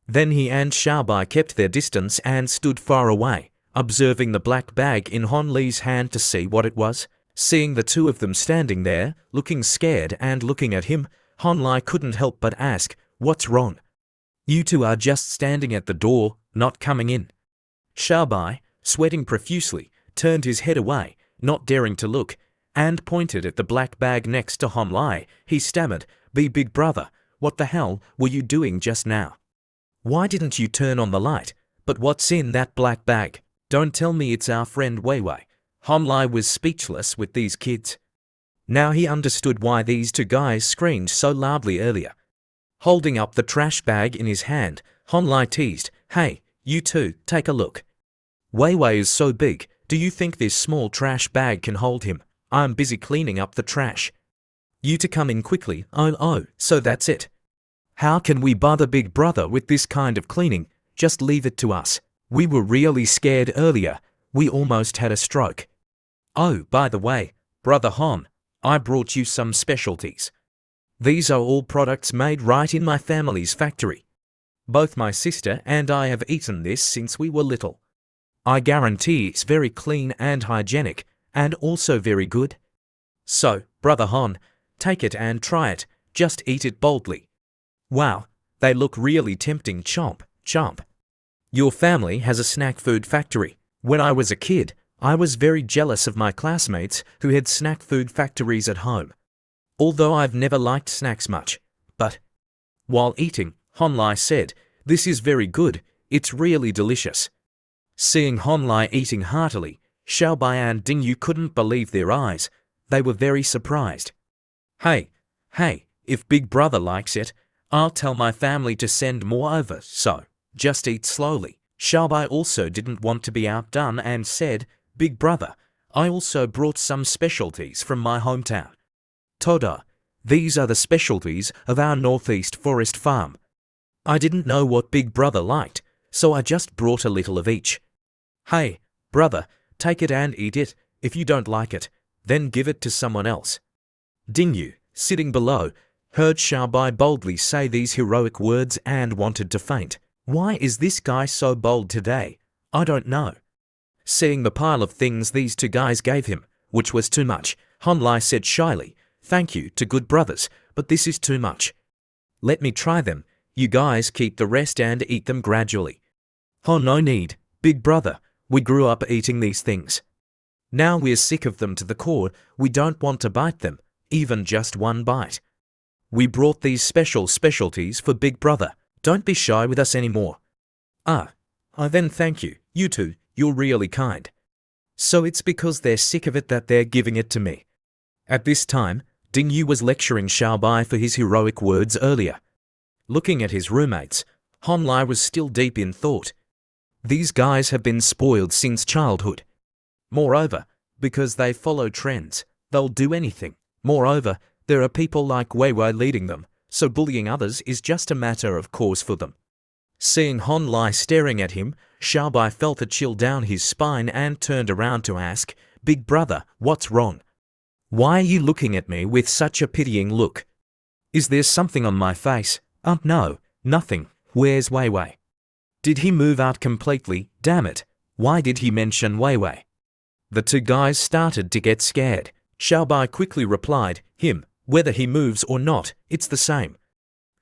Then he and Xiaobai kept their distance and stood far away, observing the black bag in Honli's hand to see what it was. Seeing the two of them standing there, looking scared and looking at him, Honlai couldn't help but ask, what's wrong? You two are just standing at the door, not coming in. Xiaobai, sweating profusely, turned his head away, not daring to look, and pointed at the black bag next to Honlai. He stammered, Big Brother, what the hell were you doing just now? Why didn't you turn on the light? But what's in that black bag? Don't tell me it's our friend Weiwei. Honlai was speechless with these kids. Now he understood why these two guys screamed so loudly earlier. Holding up the trash bag in his hand, Honlai teased, hey, you two, take a look. Weiwei is so big, do you think this small trash bag can hold him? I'm busy cleaning up the trash. You two come in quickly. Oh, so that's it. How can we bother Big Brother with this kind of cleaning? Just leave it to us. We were really scared earlier. We almost had a stroke. Oh, by the way, Brother Hon, I brought you some specialties. These are all products made right in my family's factory. Both my sister and I have eaten this since we were little. I guarantee it's very clean and hygienic, and also very good. So, Brother Hon, take it and try it. Just eat it boldly. Wow, they look really tempting. Chomp, chomp. Your family has a snack food factory. When I was a kid, I was very jealous of my classmates who had snack food factories at home. Although I've never liked snacks much. But while eating, Honlai said, this is very good, it's really delicious. Seeing Honlai eating heartily, Xiaobai and Dingyu couldn't believe their eyes. They were very surprised. Hey, if Big Brother likes it, I'll tell my family to send more over, so just eat slowly. Xiaobai also didn't want to be outdone and said, Big Brother, I also brought some specialties from my hometown. Toda, these are the specialties of our Northeast Forest Farm. I didn't know what Big Brother liked, so I just brought a little of each. Hey, brother, take it and eat it. If you don't like it, then give it to someone else. Dingyu, sitting below, heard Xiaobai boldly say these heroic words and wanted to faint. Why is this guy so bold today? I don't know. Seeing the pile of things these two guys gave him, which was too much, Honlai said shyly, thank you to good brothers, but this is too much. Let me try them. You guys keep the rest and eat them gradually. Oh, no need, big brother. We grew up eating these things. Now we're sick of them to the core. We don't want to bite them, even just one bite. We brought these specialties for big brother. Don't be shy with us anymore. I then thank you. You two, you're really kind. So it's because they're sick of it that they're giving it to me. At this time, Ding Yu was lecturing Xiaobai for his heroic words earlier. Looking at his roommates, Hon Lai was still deep in thought. These guys have been spoiled since childhood. Moreover, because they follow trends, they'll do anything. Moreover, there are people like Wei Wei leading them, so bullying others is just a matter of course for them. Seeing Hon Lai staring at him, Xiaobai felt a chill down his spine and turned around to ask, "Big brother, what's wrong? Why are you looking at me with such a pitying look? Is there something on my face?" No, nothing. Where's Wei Wei? Did he move out completely? Damn it. Why did he mention Wei Wei? The two guys started to get scared. Xiaobai quickly replied, "Him, whether he moves or not, it's the same.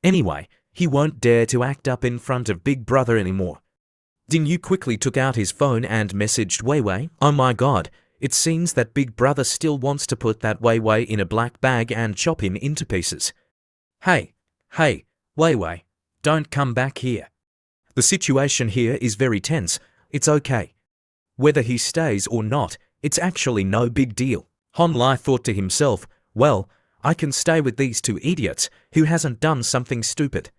Anyway, he won't dare to act up in front of Big Brother anymore." Ding Yu quickly took out his phone and messaged Wei Wei, "Oh my god, it seems that Big Brother still wants to put that Wei Wei in a black bag and chop him into pieces. Hey, Wei Wei, don't come back here. The situation here is very tense. It's okay. Whether he stays or not, it's actually no big deal." Hon Lai thought to himself, "Well, I can stay with these two idiots who hasn't done something stupid."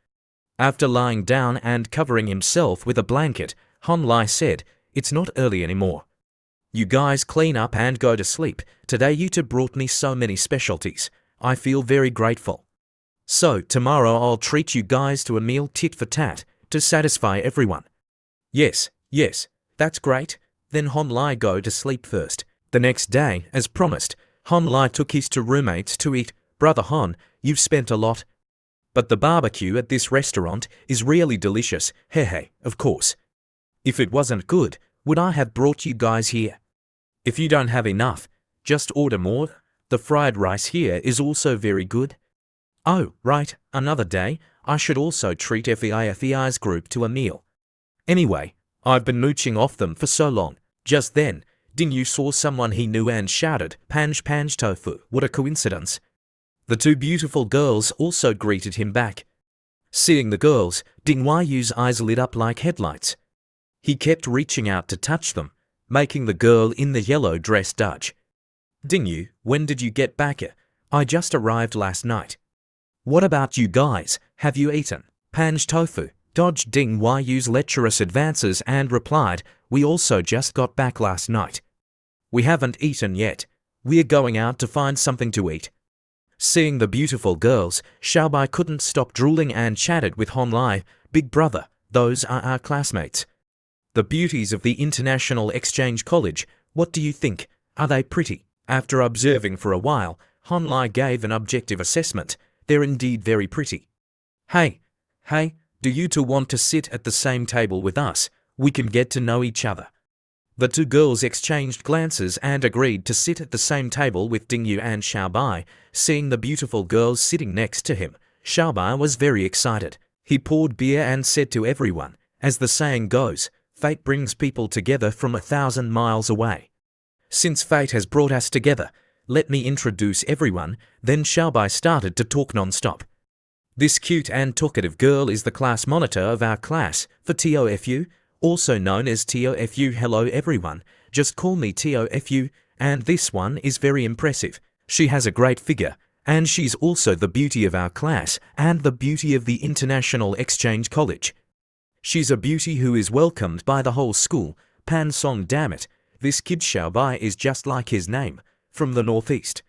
After lying down and covering himself with a blanket, Hon Lai said, "It's not early anymore. You guys clean up and go to sleep. Today you two brought me so many specialties. I feel very grateful. So tomorrow I'll treat you guys to a meal tit for tat to satisfy everyone." Yes, that's great. Then Hon Lai go to sleep first. The next day, as promised, Hon Lai took his two roommates to eat. "Brother Hon, you've spent a lot. But the barbecue at this restaurant is really delicious. Hey, of course. If it wasn't good, would I have brought you guys here? If you don't have enough, just order more. The fried rice here is also very good. Oh, right, another day, I should also treat FEI's group to a meal. Anyway, I've been mooching off them for so long." Just then, Ding Yu saw someone he knew and shouted, Panj tofu, what a coincidence." The two beautiful girls also greeted him back. Seeing the girls, Ding Yu's eyes lit up like headlights. He kept reaching out to touch them, making the girl in the yellow dress dodge. "Ding Yu, when did you get back? I just arrived last night." "What about you guys? Have you eaten?" Panj tofu dodged Ding Yu's lecherous advances and replied, "We also just got back last night. We haven't eaten yet. We're going out to find something to eat." Seeing the beautiful girls, Xiaobai couldn't stop drooling and chatted with Hon Lai, "Big brother, those are our classmates. The beauties of the International Exchange College. What do you think? Are they pretty?" After observing for a while, Hon Lai gave an objective assessment. "They're indeed very pretty. Hey, do you two want to sit at the same table with us? We can get to know each other." The two girls exchanged glances and agreed to sit at the same table with Ding Yu and Xiaobai. Seeing the beautiful girls sitting next to him, Xiaobai was very excited. He poured beer and said to everyone, as the saying goes, fate brings people together from 1,000 miles away. Since fate has brought us together, let me introduce everyone. Then Xiaobai started to talk non-stop. "This cute and talkative girl is the class monitor of our class for TOFU, also known as TOFU. Hello everyone, just call me TOFU, and this one is very impressive. She has a great figure, and she's also the beauty of our class and the beauty of the International Exchange College. She's a beauty who is welcomed by the whole school. Pan Song, damn it, this kid Xiaobai is just like his name, from the northeast."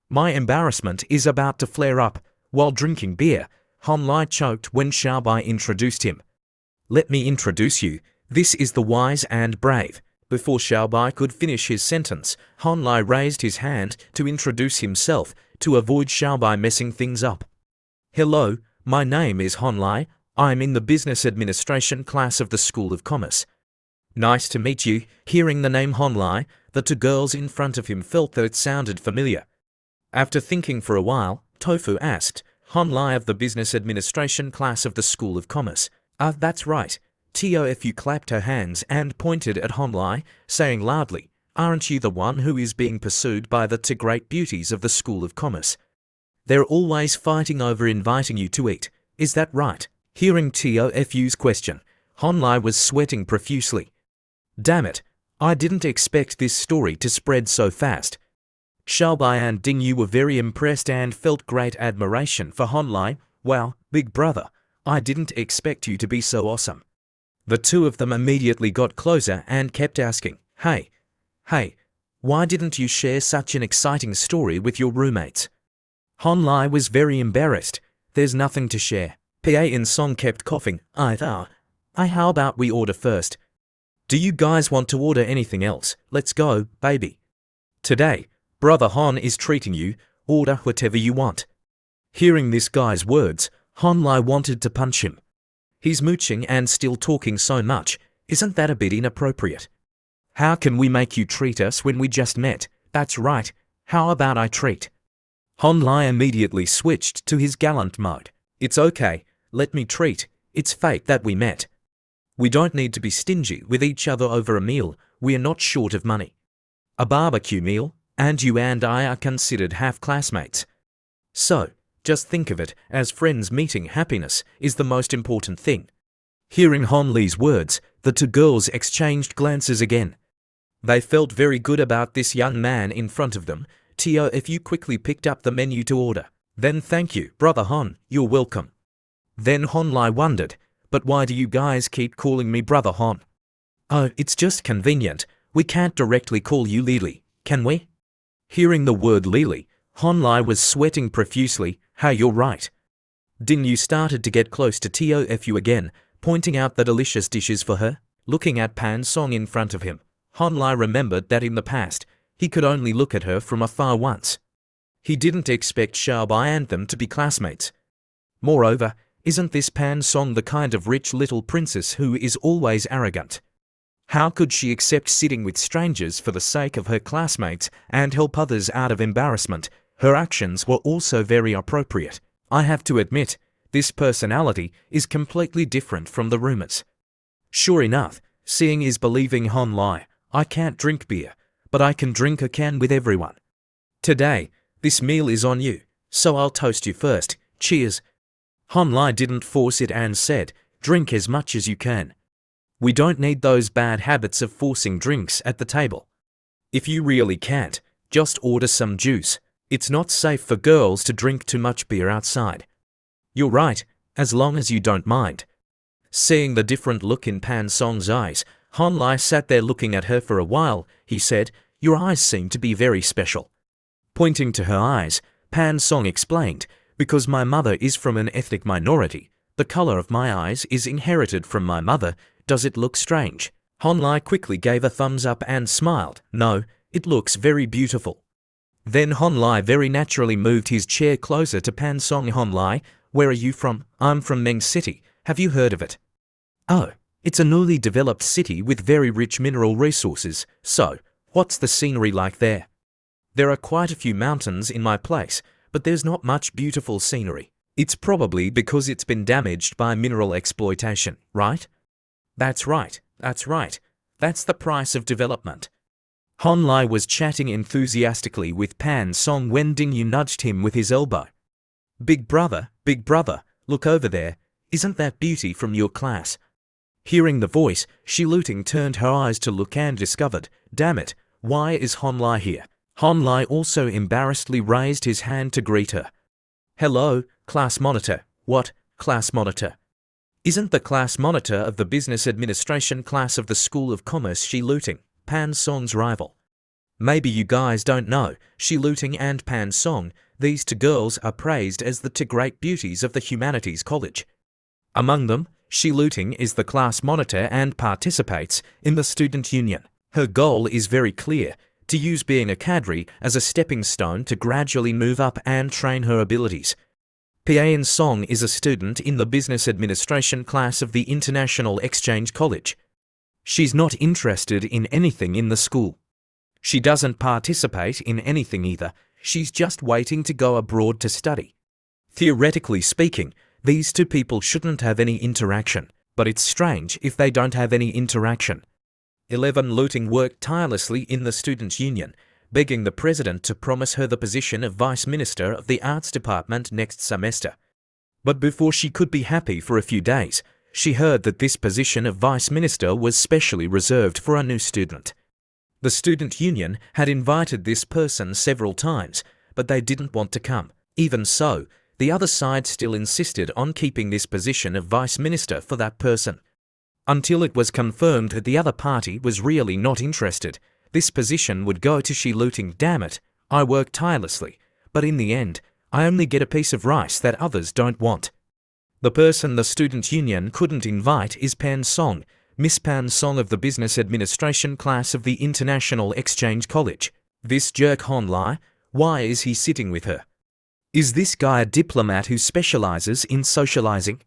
My embarrassment is about to flare up. While drinking beer, Hon Lai choked when Xiaobai introduced him. "Let me introduce you. This is the wise and brave." Before Xiaobai could finish his sentence, Hon Lai raised his hand to introduce himself to avoid Xiaobai messing things up. "Hello, my name is Hon Lai. I'm in the Business Administration class of the School of Commerce." "Nice to meet you." Hearing the name Hon Lai, the two girls in front of him felt that it sounded familiar. After thinking for a while, Tofu asked, Han Lai of the Business Administration class of the School of Commerce. That's right. TOFU clapped her hands and pointed at Han Lai, saying loudly, aren't you the one who is being pursued by the great beauties of the School of Commerce? They're always fighting over inviting you to eat. Is that right? Hearing TOFU's question, Han Lai was sweating profusely. Damn it, I didn't expect this story to spread so fast. Xiaobai and Ding Yu were very impressed and felt great admiration for Han Lai. Wow, big brother, I didn't expect you to be so awesome. The two of them immediately got closer and kept asking, hey, why didn't you share such an exciting story with your roommates? Han Lai was very embarrassed. There's nothing to share. PA In Song kept coughing. How about we order first? Do you guys want to order anything else? Let's go, baby. Today, Brother Han is treating you. Order whatever you want. Hearing this guy's words, Han Lai wanted to punch him. He's mooching and still talking so much. Isn't that a bit inappropriate? How can we make you treat us when we just met? That's right. How about I treat? Han Lai immediately switched to his gallant mode. It's okay. Let me treat. It's fate that we met. We don't need to be stingy with each other over a meal. We're not short of money. A barbecue meal, and you and I are considered half-classmates. So, just think of it as friends meeting. Happiness is the most important thing. Hearing Han Lai's words, the two girls exchanged glances again. They felt very good about this young man in front of them. TOFU quickly picked up the menu to order. Then thank you, Brother Han, you're welcome. Then Han Lai wondered, but why do you guys keep calling me Brother Han? Oh, it's just convenient. We can't directly call you Lily, can we? Hearing the word Lily, Han Lai was sweating profusely. Hey, you're right. Ding Yu started to get close to TOFU again, pointing out the delicious dishes for her. Looking at Pan Song in front of him, Han Lai remembered that in the past, he could only look at her from afar once. He didn't expect Xiaobai and them to be classmates. Moreover, isn't this Pan Song the kind of rich little princess who is always arrogant? How could she accept sitting with strangers for the sake of her classmates and help others out of embarrassment? Her actions were also very appropriate. I have to admit, this personality is completely different from the rumors. Sure enough, seeing is believing. Han Lai, I can't drink beer, but I can drink a can with everyone. Today, this meal is on you, so I'll toast you first. Cheers. Han Lai didn't force it and said, drink as much as you can. We don't need those bad habits of forcing drinks at the table. If you really can't, just order some juice. It's not safe for girls to drink too much beer outside. You're right, as long as you don't mind. Seeing the different look in Pan Song's eyes, Han Lai sat there looking at her for a while. He said, your eyes seem to be very special. Pointing to her eyes, Pan Song explained, because my mother is from an ethnic minority, the color of my eyes is inherited from my mother. Does it look strange? Han Lai quickly gave a thumbs up and smiled. No, it looks very beautiful. Then Han Lai very naturally moved his chair closer to Pan Song. Han Lai, where are you from? I'm from Meng City. Have you heard of it? Oh, it's a newly developed city with very rich mineral resources. So, what's the scenery like there? There are quite a few mountains in my place, but there's not much beautiful scenery. It's probably because it's been damaged by mineral exploitation, right? That's right. That's the price of development. Han Lai was chatting enthusiastically with Pan Song when Ding Yu nudged him with his elbow. Big brother, look over there. Isn't that beauty from your class? Hearing the voice, Shi Luting turned her eyes to look and discovered, damn it, why is Han Lai here? Han Lai also embarrassedly raised his hand to greet her. Hello, class monitor. What, class monitor? Isn't the class monitor of the Business Administration class of the School of Commerce Shi Luting, Pan Song's rival? Maybe you guys don't know, Shi Luting and Pan Song, these two girls are praised as the two great beauties of the Humanities College. Among them, Shi Luting is the class monitor and participates in the student union. Her goal is very clear, to use being a cadre as a stepping stone to gradually move up and train her abilities. Pian Song is a student in the Business Administration class of the International Exchange College. She's not interested in anything in the school. She doesn't participate in anything either. She's just waiting to go abroad to study. Theoretically speaking, these two people shouldn't have any interaction, but it's strange if they don't have any interaction. 11. Looting worked tirelessly in the student union, begging the president to promise her the position of vice minister of the arts department next semester. But before she could be happy for a few days, she heard that this position of vice minister was specially reserved for a new student. The student union had invited this person several times, but they didn't want to come. Even so, the other side still insisted on keeping this position of vice minister for that person. Until it was confirmed that the other party was really not interested, this position would go to she looting. Damn it, I work tirelessly, but in the end, I only get a piece of rice that others don't want. The person the student union couldn't invite is Pan Song, Miss Pan Song of the Business Administration class of the International Exchange College. This jerk Hon Lai, why is he sitting with her? Is this guy a diplomat who specializes in socializing?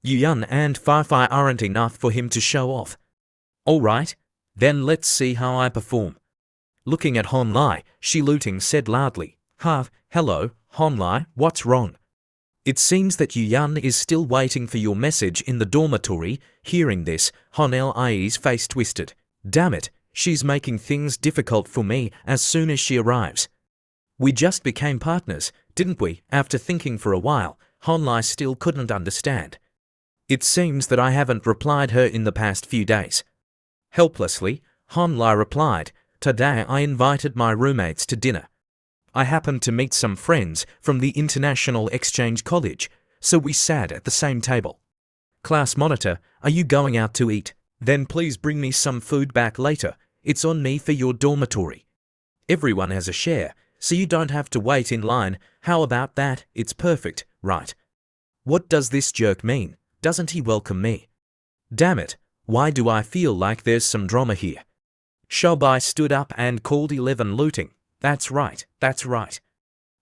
Yuan and Fi aren't enough for him to show off. Alright, then let's see how I perform. Looking at Hon Lai, she looting said loudly, hello, Hon Lai, what's wrong? It seems that Yuan is still waiting for your message in the dormitory. Hearing this, Hon Lai's face twisted. Damn it, she's making things difficult for me as soon as she arrives. We just became partners, didn't we? After thinking for a while, Hon Lai still couldn't understand. It seems that I haven't replied her in the past few days. Helplessly, Hon Lai replied, today I invited my roommates to dinner. I happened to meet some friends from the International Exchange College, so we sat at the same table. Class monitor, are you going out to eat? Then please bring me some food back later. It's on me for your dormitory. Everyone has a share, so you don't have to wait in line. How about that? It's perfect, right? What does this jerk mean? Doesn't he welcome me? Damn it, why do I feel like there's some drama here? Xiaobai stood up and called 11 looting. That's right, that's right.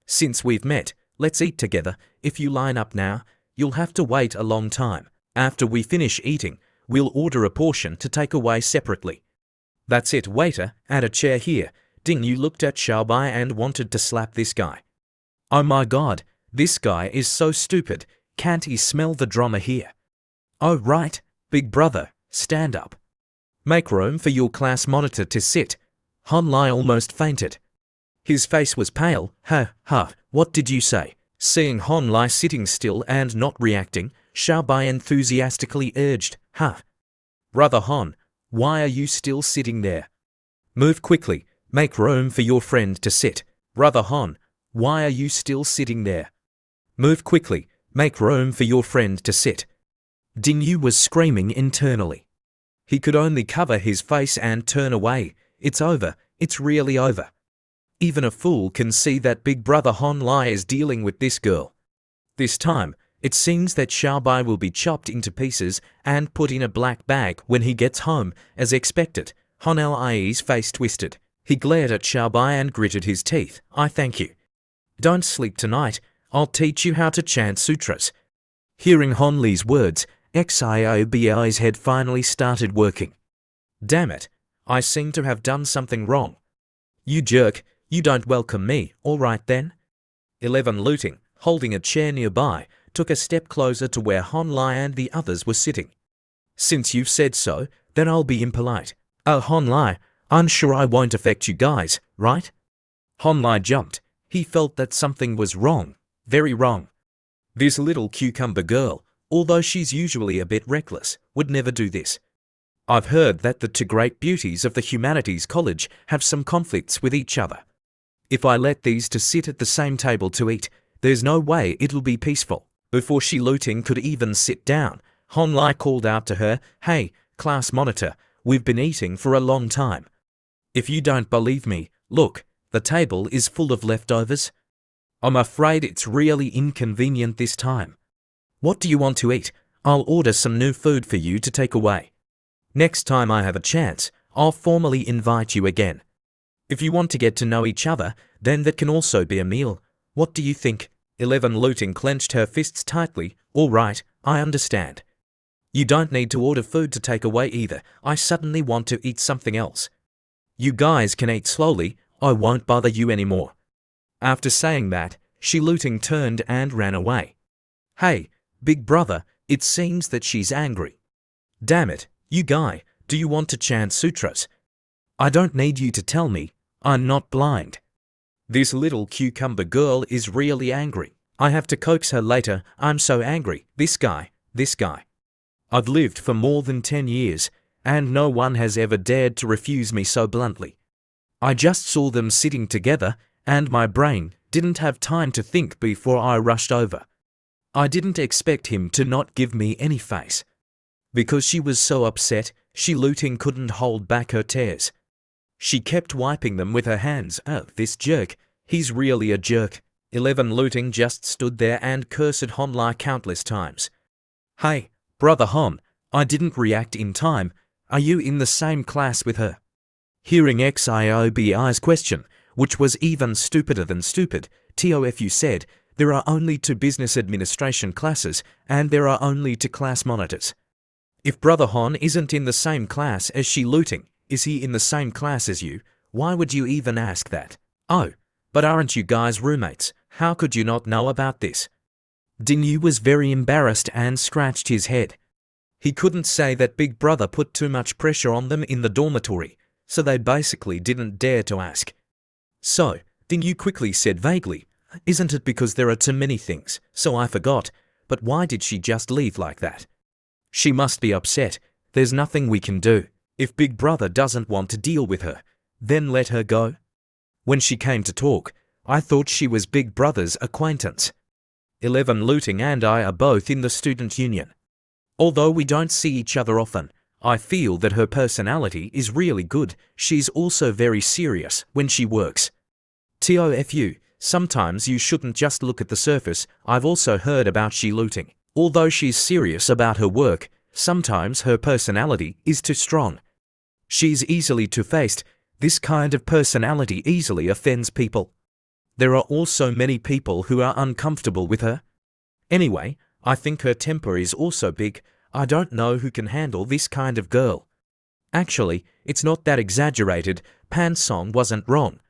Since we've met, let's eat together. If you line up now, you'll have to wait a long time. After we finish eating, we'll order a portion to take away separately. That's it, waiter, add a chair here. Ding, you looked at Xiaobai and wanted to slap this guy. Oh my god, this guy is so stupid. Can't he smell the drama here? Oh right, big brother, stand up. Make room for your class monitor to sit. Hon Lai almost fainted. His face was pale. What did you say? Seeing Hon Lai sitting still and not reacting, Xiaobai enthusiastically urged, Brother Hon, why are you still sitting there? Move quickly, make room for your friend to sit. Brother Hon, why are you still sitting there? Move quickly, make room for your friend to sit. Ding Yu was screaming internally. He could only cover his face and turn away. It's over, it's really over. Even a fool can see that big brother Hon Lai is dealing with this girl. This time, it seems that Xiaobai will be chopped into pieces and put in a black bag when he gets home, as expected. Hon Lai's face twisted. He glared at Xiaobai and gritted his teeth. I thank you. Don't sleep tonight. I'll teach you how to chant sutras. Hearing Hon Li's words, Xiaobi's head finally started working. Damn it, I seem to have done something wrong. You jerk, you don't welcome me, alright then? 11 looting, holding a chair nearby, took a step closer to where Hon Lai and the others were sitting. Since you've said so, then I'll be impolite. Oh Hon Lai, I'm sure I won't affect you guys, right? Hon Lai jumped. He felt that something was wrong, very wrong. This little cucumber girl, although she's usually a bit reckless, would never do this. I've heard that the two great beauties of the Humanities College have some conflicts with each other. If I let these two sit at the same table to eat, there's no way it'll be peaceful. Before she looting could even sit down, Hon Lai called out to her, Hey, class monitor, we've been eating for a long time. If you don't believe me, look, the table is full of leftovers. I'm afraid it's really inconvenient this time. What do you want to eat? I'll order some new food for you to take away. Next time I have a chance, I'll formally invite you again. If you want to get to know each other, then that can also be a meal. What do you think? 11 looting clenched her fists tightly. All right, I understand. You don't need to order food to take away either. I suddenly want to eat something else. You guys can eat slowly. I won't bother you anymore. After saying that, She looting turned and ran away. Hey, big brother, it seems that she's angry. Damn it, you guy, do you want to chant sutras? I don't need you to tell me, I'm not blind. This little cucumber girl is really angry. I have to coax her later, I'm so angry. This guy. I've lived for more than 10 years, and no one has ever dared to refuse me so bluntly. I just saw them sitting together, and my brain didn't have time to think before I rushed over. I didn't expect him to not give me any face. Because she was so upset, she looting couldn't hold back her tears. She kept wiping them with her hands. Oh, this jerk, he's really a jerk. 11 looting just stood there and cursed Honlai countless times. Hey, brother Hon, I didn't react in time. Are you in the same class with her? Hearing Xiobi's question, which was even stupider than stupid, Tofu said, there are only 2 business administration classes, and there are only 2 class monitors. If brother Hon isn't in the same class as she looting, is he in the same class as you? Why would you even ask that? Oh, but aren't you guys roommates? How could you not know about this? Dinyu was very embarrassed and scratched his head. He couldn't say that big brother put too much pressure on them in the dormitory, so they basically didn't dare to ask. So, Dinyu quickly said vaguely, isn't it because there are too many things, so I forgot, but why did she just leave like that? She must be upset. There's nothing we can do. If big brother doesn't want to deal with her, then let her go. When she came to talk, I thought she was big brother's acquaintance. 11 looting and I are both in the student union. Although we don't see each other often, I feel that her personality is really good. She's also very serious when she works. Tofu, sometimes you shouldn't just look at the surface. I've also heard about she looting. Although she's serious about her work, sometimes her personality is too strong. She's easily two-faced. This kind of personality easily offends people. There are also many people who are uncomfortable with her. Anyway, I think her temper is also big. I don't know who can handle this kind of girl. Actually, it's not that exaggerated. Pan's song wasn't wrong.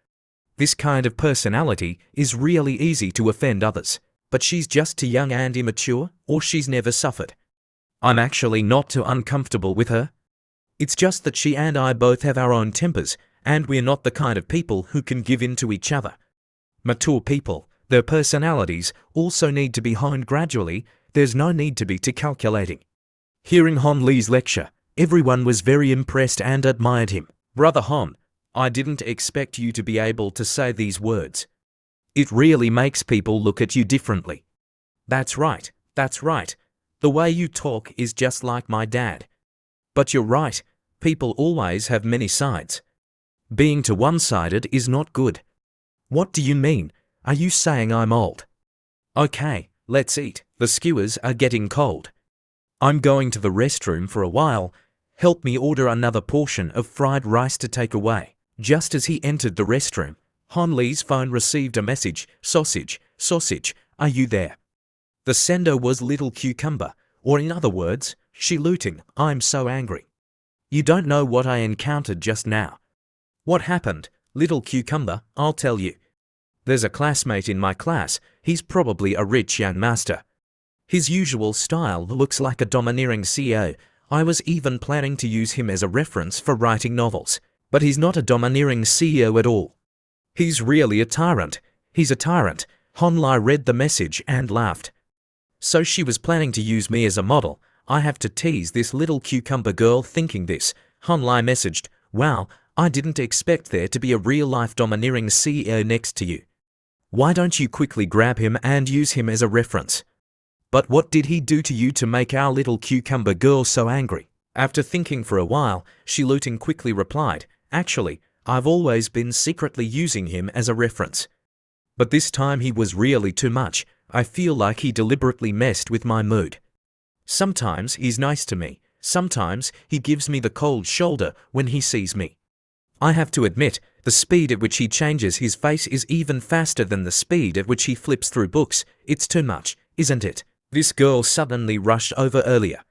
This kind of personality is really easy to offend others, but she's just too young and immature, or she's never suffered. I'm actually not too uncomfortable with her. It's just that she and I both have our own tempers, and we're not the kind of people who can give in to each other. Mature people, their personalities also need to be honed gradually. There's no need to be too calculating. Hearing Hon Lee's lecture, everyone was very impressed and admired him. Brother Hon, I didn't expect you to be able to say these words. It really makes people look at you differently. That's right. The way you talk is just like my dad. But you're right, people always have many sides. Being too one-sided is not good. What do you mean? Are you saying I'm old? Okay, let's eat. The skewers are getting cold. I'm going to the restroom for a while. Help me order another portion of fried rice to take away. Just as he entered the restroom, Hon Lee's phone received a message. Sausage, are you there? The sender was Little Cucumber, or in other words, she looting. I'm so angry. You don't know what I encountered just now. What happened, Little Cucumber? I'll tell you. There's a classmate in my class. He's probably a rich young master. His usual style looks like a domineering CEO. I was even planning to use him as a reference for writing novels. But he's not a domineering CEO at all. He's really a tyrant. He's a tyrant. Honlai read the message and laughed. So she was planning to use me as a model. I have to tease this little cucumber girl thinking this. Honlai messaged, wow, I didn't expect there to be a real-life domineering CEO next to you. Why don't you quickly grab him and use him as a reference? But what did he do to you to make our little cucumber girl so angry? After thinking for a while, she looting quickly replied, actually, I've always been secretly using him as a reference. But this time he was really too much. I feel like he deliberately messed with my mood. Sometimes he's nice to me. Sometimes he gives me the cold shoulder when he sees me. I have to admit, the speed at which he changes his face is even faster than the speed at which he flips through books. It's too much, isn't it? This girl suddenly rushed over earlier.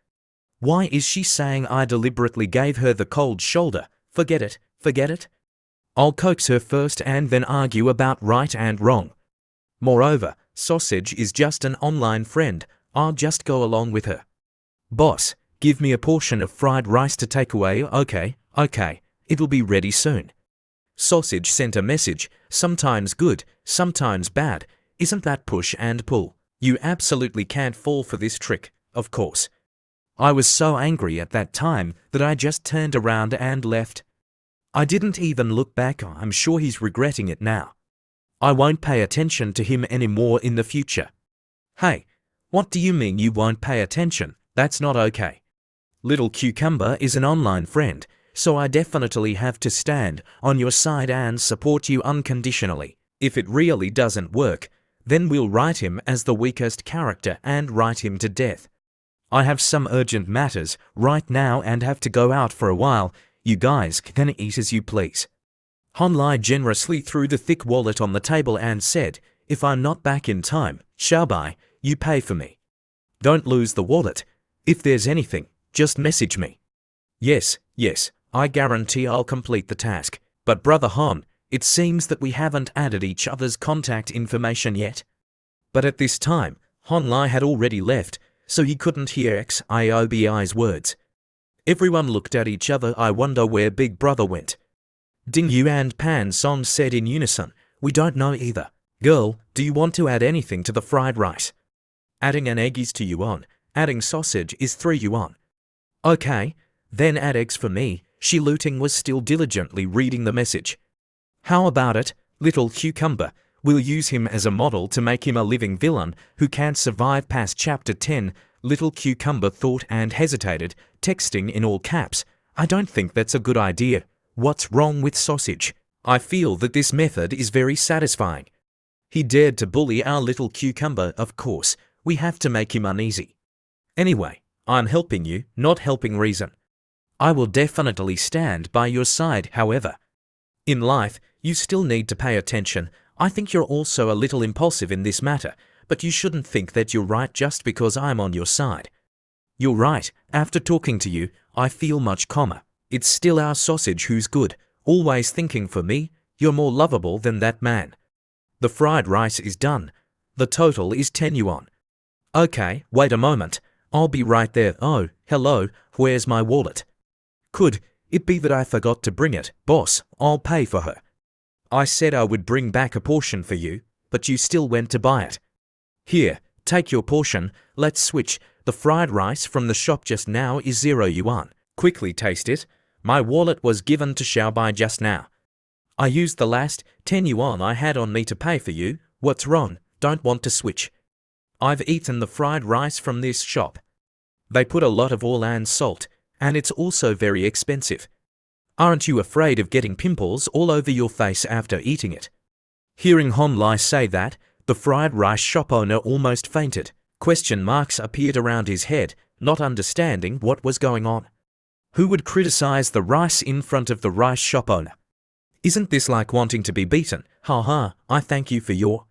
Why is she saying I deliberately gave her the cold shoulder? Forget it. I'll coax her first and then argue about right and wrong. Moreover, Sausage is just an online friend. I'll just go along with her. Boss, give me a portion of fried rice to take away. Okay, it'll be ready soon. Sausage sent a message, sometimes good, sometimes bad. Isn't that push and pull? You absolutely can't fall for this trick, of course. I was so angry at that time that I just turned around and left. I didn't even look back. I'm sure he's regretting it now. I won't pay attention to him anymore in the future. Hey, what do you mean you won't pay attention? That's not okay. Little Cucumber is an online friend, so I definitely have to stand on your side and support you unconditionally. If it really doesn't work, then we'll write him as the weakest character and write him to death. I have some urgent matters right now and have to go out for a while. You guys can eat as you please. Honlai generously threw the thick wallet on the table and said, if I'm not back in time, Xiaobai, you pay for me. Don't lose the wallet. If there's anything, just message me. Yes, I guarantee I'll complete the task. But Brother Hon, it seems that we haven't added each other's contact information yet. But at this time, Honlai had already left, so he couldn't hear Xiaobai's words. Everyone looked at each other. I wonder where Big Brother went. Ding Yu and Pan Song said in unison, we don't know either. Girl, do you want to add anything to the fried rice? Adding an egg is 2 yuan. Adding sausage is 3 yuan. Okay, then add eggs for me. Shi Luting was still diligently reading the message. How about it, Little Cucumber? We'll use him as a model to make him a living villain who can't survive past chapter 10. Little Cucumber thought and hesitated, texting in all caps. I don't think that's a good idea. What's wrong with Sausage? I feel that this method is very satisfying. He dared to bully our Little Cucumber, of course. We have to make him uneasy. Anyway, I'm helping you, not helping reason. I will definitely stand by your side, however. In life, you still need to pay attention. I think you're also a little impulsive in this matter, but you shouldn't think that you're right just because I'm on your side. You're right. After talking to you, I feel much calmer. It's still our Sausage who's good, always thinking for me. You're more lovable than that man. The fried rice is done. The total is 10 yuan. Okay, wait a moment. I'll be right there. Oh, hello, where's my wallet? Could it be that I forgot to bring it? Boss, I'll pay for her. I said I would bring back a portion for you, but you still went to buy it. Here, take your portion. Let's switch. The fried rice from the shop just now is 0 yuan. Quickly taste it. My wallet was given to Xiaobai just now. I used the last 10 yuan I had on me to pay for you. What's wrong? Don't want to switch. I've eaten the fried rice from this shop. They put a lot of oil and salt, and it's also very expensive. Aren't you afraid of getting pimples all over your face after eating it? Hearing Honlai say that, the fried rice shop owner almost fainted. Question marks appeared around his head, not understanding what was going on. Who would criticize the rice in front of the rice shop owner? Isn't this like wanting to be beaten? Ha, I thank you for your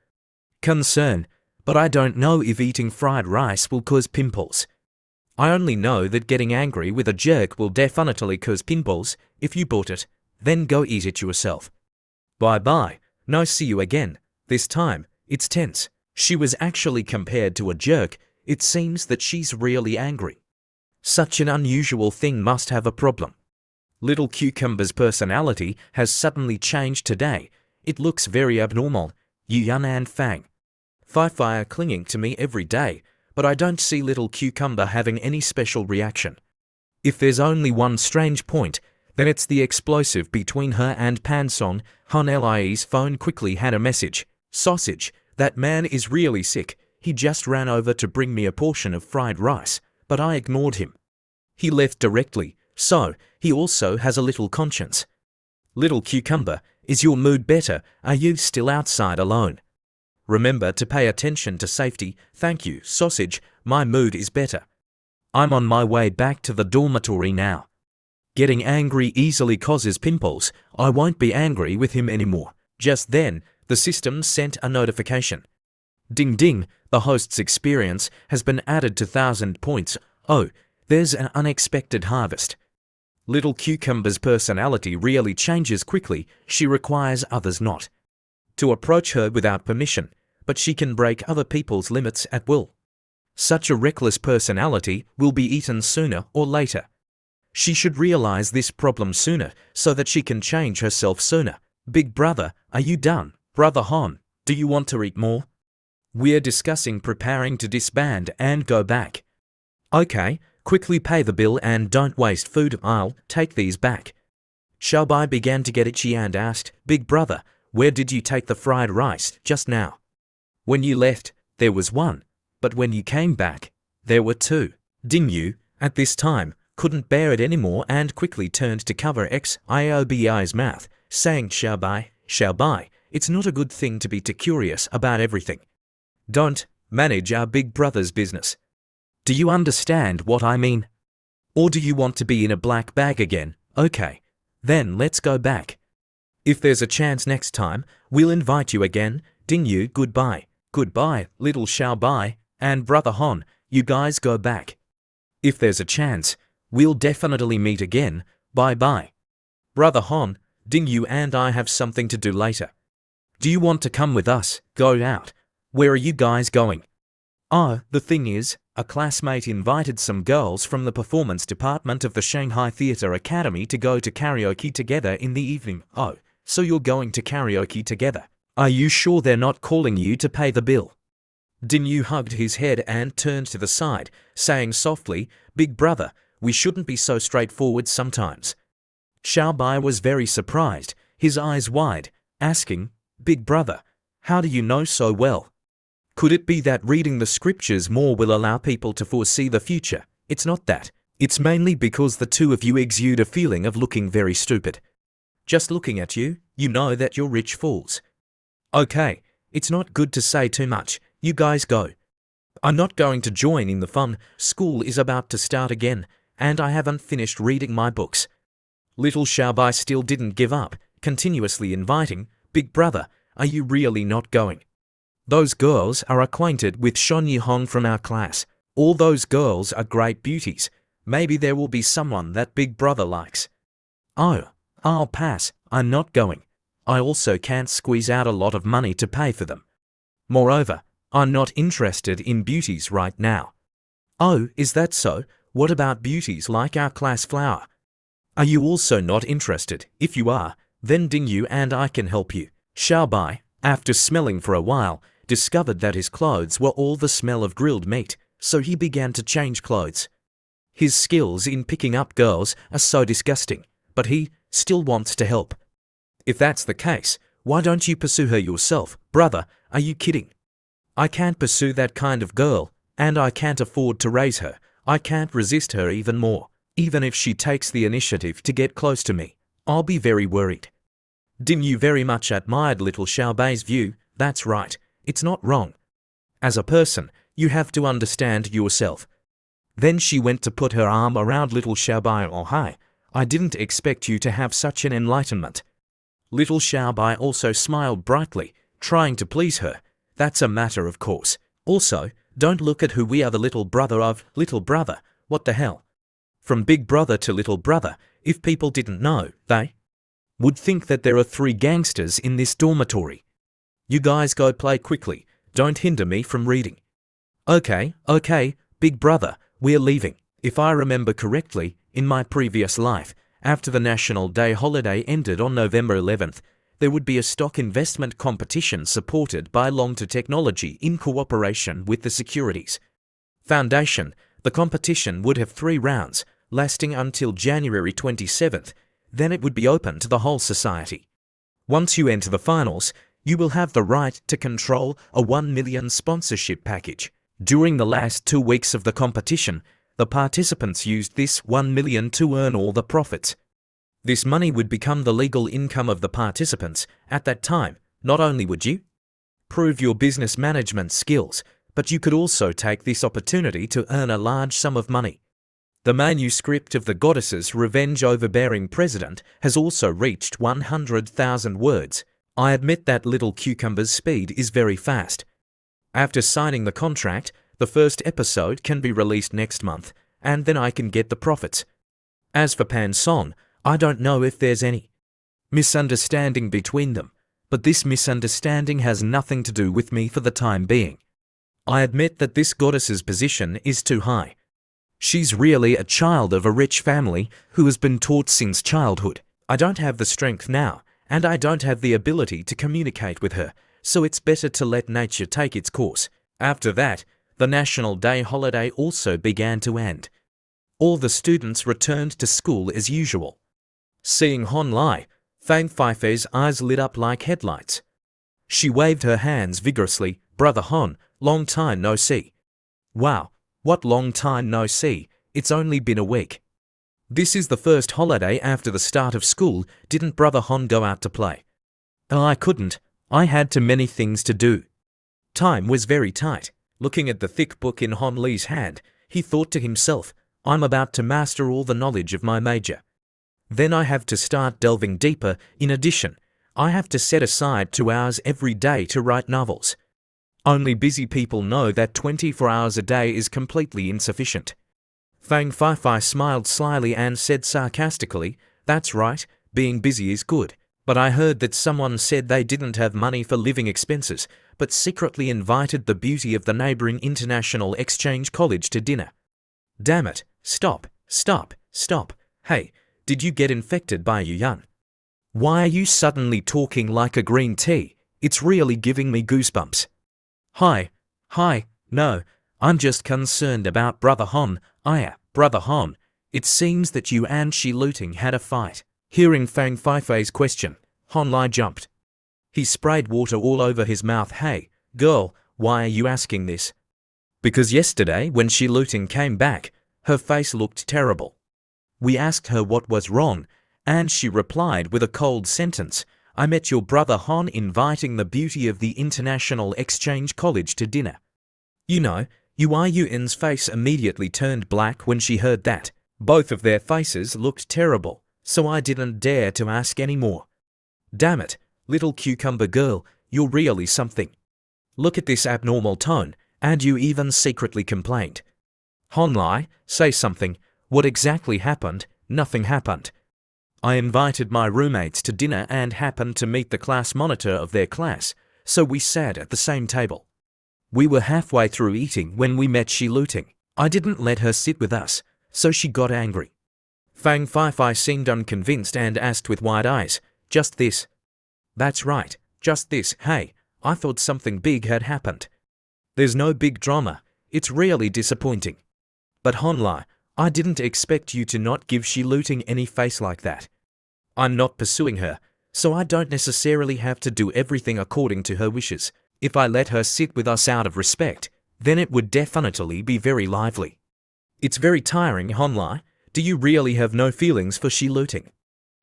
concern, but I don't know if eating fried rice will cause pimples. I only know that getting angry with a jerk will definitely cause pimples. If you bought it, then go eat it yourself. Bye-bye. No, see you again. This time, it's tense. She was actually compared to a jerk. It seems that she's really angry. Such an unusual thing must have a problem. Little Cucumber's personality has suddenly changed today. It looks very abnormal. Yuan and Fang. Fi are clinging to me every day, but I don't see Little Cucumber having any special reaction. If there's only one strange point, then it's the explosive between her and Pansong. Han Lie's phone quickly had a message. Sausage, that man is really sick. He just ran over to bring me a portion of fried rice, but I ignored him. He left directly, so he also has a little conscience. Little Cucumber, is your mood better? Are you still outside alone? Remember to pay attention to safety. Thank you, Sausage. My mood is better. I'm on my way back to the dormitory now. Getting angry easily causes pimples. I won't be angry with him anymore. Just then, the system sent a notification. Ding ding, the host's experience has been added to 1,000 points. Oh, there's an unexpected harvest. Little Cucumber's personality really changes quickly. She requires others not to approach her without permission. but she can break other people's limits at will. Such a reckless personality will be eaten sooner or later. She should realize this problem sooner so that she can change herself sooner. Big brother, are you done? Brother Hon, do you want to eat more? We're discussing preparing to disband and go back. Okay, quickly pay the bill and don't waste food. I'll take these back. Xiaobai began to get itchy and asked, Big brother, where did you take the fried rice just now? When you left, there was one, but when you came back, there were two. Dingyu, at this time, couldn't bear it anymore and quickly turned to cover Xiaobai's mouth, saying, Xiaobai, it's not a good thing to be too curious about everything. Don't manage our big brother's business. Do you understand what I mean? Or do you want to be in a black bag again? Okay, then let's go back. If there's a chance next time, we'll invite you again. Dingyu, goodbye. Goodbye, little Xiaobai, and brother Hon, you guys go back. If there's a chance, we'll definitely meet again. Bye-bye. Brother Hon, Dingyu and I have something to do later. Do you want to come with us? Go out. Where are you guys going? Oh, the thing is, a classmate invited some girls from the performance department of the Shanghai Theatre Academy to go to karaoke together in the evening. Oh, so you're going to karaoke together? Are you sure they're not calling you to pay the bill? Dingyu hugged his head and turned to the side, saying softly, Big brother, we shouldn't be so straightforward sometimes. Xiaobai was very surprised, his eyes wide, asking, Big brother, how do you know so well? Could it be that reading the scriptures more will allow people to foresee the future? It's not that. It's mainly because the two of you exude a feeling of looking very stupid. Just looking at you, you know that you're rich fools. Okay, it's not good to say too much. You guys go. I'm not going to join in the fun. School is about to start again, and I haven't finished reading my books. Little Xiaobai still didn't give up, continuously inviting, Big brother, are you really not going? Those girls are acquainted with Shon Yihong from our class. All those girls are great beauties. Maybe there will be someone that Big brother likes. Oh, I'll pass. I'm not going. I also can't squeeze out a lot of money to pay for them. Moreover, I'm not interested in beauties right now. Oh, is that so? What about beauties like our class flower? Are you also not interested? If you are, then Dingyu and I can help you. Xiaobai, after smelling for a while, discovered that his clothes were all the smell of grilled meat, so he began to change clothes. His skills in picking up girls are so disgusting, but he still wants to help. If that's the case, why don't you pursue her yourself? Brother, are you kidding? I can't pursue that kind of girl, and I can't afford to raise her. I can't resist her even more. Even if she takes the initiative to get close to me, I'll be very worried. Dingyu very much admired little Xiaobai's view. That's right. It's not wrong. As a person, you have to understand yourself. Then she went to put her arm around little Xiaobai. Oh hi, I didn't expect you to have such an enlightenment. Little Xiaobai also smiled brightly, trying to please her. That's a matter of course. Also, don't look at who we are, the little brother of little brother. What the hell? From big brother to little brother, if people didn't know, they would think that there are 3 gangsters in this dormitory. You guys go play quickly. Don't hinder me from reading. Okay, big brother, we're leaving. If I remember correctly, in my previous life, after the National Day holiday ended on November 11th, there would be a stock investment competition supported by Longta Technology in cooperation with the Securities Foundation. The competition would have 3 rounds, lasting until January 27th. Then it would be open to the whole society. Once you enter the finals, you will have the right to control a 1 million sponsorship package. During the last 2 weeks of the competition, the participants used this 1 million to earn all the profits. This money would become the legal income of the participants. At that time, not only would you prove your business management skills, but you could also take this opportunity to earn a large sum of money. The manuscript of the goddess's revenge overbearing president has also reached 100,000 words. I admit that little cucumber's speed is very fast. After signing the contract, the first episode can be released next month, and then I can get the profits. As for Pan Song, I don't know if there's any misunderstanding between them. But this misunderstanding has nothing to do with me for the time being. I admit that this goddess's position is too high. She's really a child of a rich family who has been taught since childhood. I don't have the strength now, and I don't have the ability to communicate with her, so it's better to let nature take its course. After that, the National Day holiday also began to end. All the students returned to school as usual. Seeing Hon Lai, Fang Feifei's eyes lit up like headlights. She waved her hands vigorously. "Brother Hon, long time no see." "Wow, what long time no see, it's only been a week." "This is the first holiday after the start of school. Didn't Brother Hon go out to play?" "Oh, I couldn't. I had too many things to do." Time was very tight. Looking at the thick book in Hon Li's hand, he thought to himself, "I'm about to master all the knowledge of my major. Then I have to start delving deeper. In addition, I have to set aside 2 hours every day to write novels. Only busy people know that 24 hours a day is completely insufficient." Fang Feifei smiled slyly and said sarcastically, "That's right, being busy is good. But I heard that someone said they didn't have money for living expenses, but secretly invited the beauty of the neighboring international exchange college to dinner." "Damn it, stop. Hey, did you get infected by Yuan? Why are you suddenly talking like a green tea? It's really giving me goosebumps." Hi, no, I'm just concerned about Brother Hon. Brother Hon, it seems that you and Shi Luting had a fight." Hearing Fang Feifei's question, Hon Lai jumped. He sprayed water all over his mouth. "Hey, girl, why are you asking this?" "Because yesterday when Shi Luting came back, her face looked terrible. We asked her what was wrong, and she replied with a cold sentence, 'I met your brother Hon inviting the beauty of the International Exchange College to dinner.' You know, Yuan's face immediately turned black when she heard that. Both of their faces looked terrible, so I didn't dare to ask any more. Damn it, little cucumber girl, you're really something. Look at this abnormal tone, and you even secretly complained." "Hon Lai, say something. What exactly happened?" "Nothing happened. I invited my roommates to dinner and happened to meet the class monitor of their class, so we sat at the same table. We were halfway through eating when we met Shi Luting. I didn't let her sit with us, so she got angry." Fang Feifei seemed unconvinced and asked with wide eyes, "Just this?" "That's right, just this. Hey, I thought something big had happened." "There's no big drama. It's really disappointing. But Hon Lai, I didn't expect you to not give Shi Luting any face like that. I'm not pursuing her, so I don't necessarily have to do everything according to her wishes. If I let her sit with us out of respect, then it would definitely be very lively." "It's very tiring, Hon Lai. Do you really have no feelings for Shi Luting?"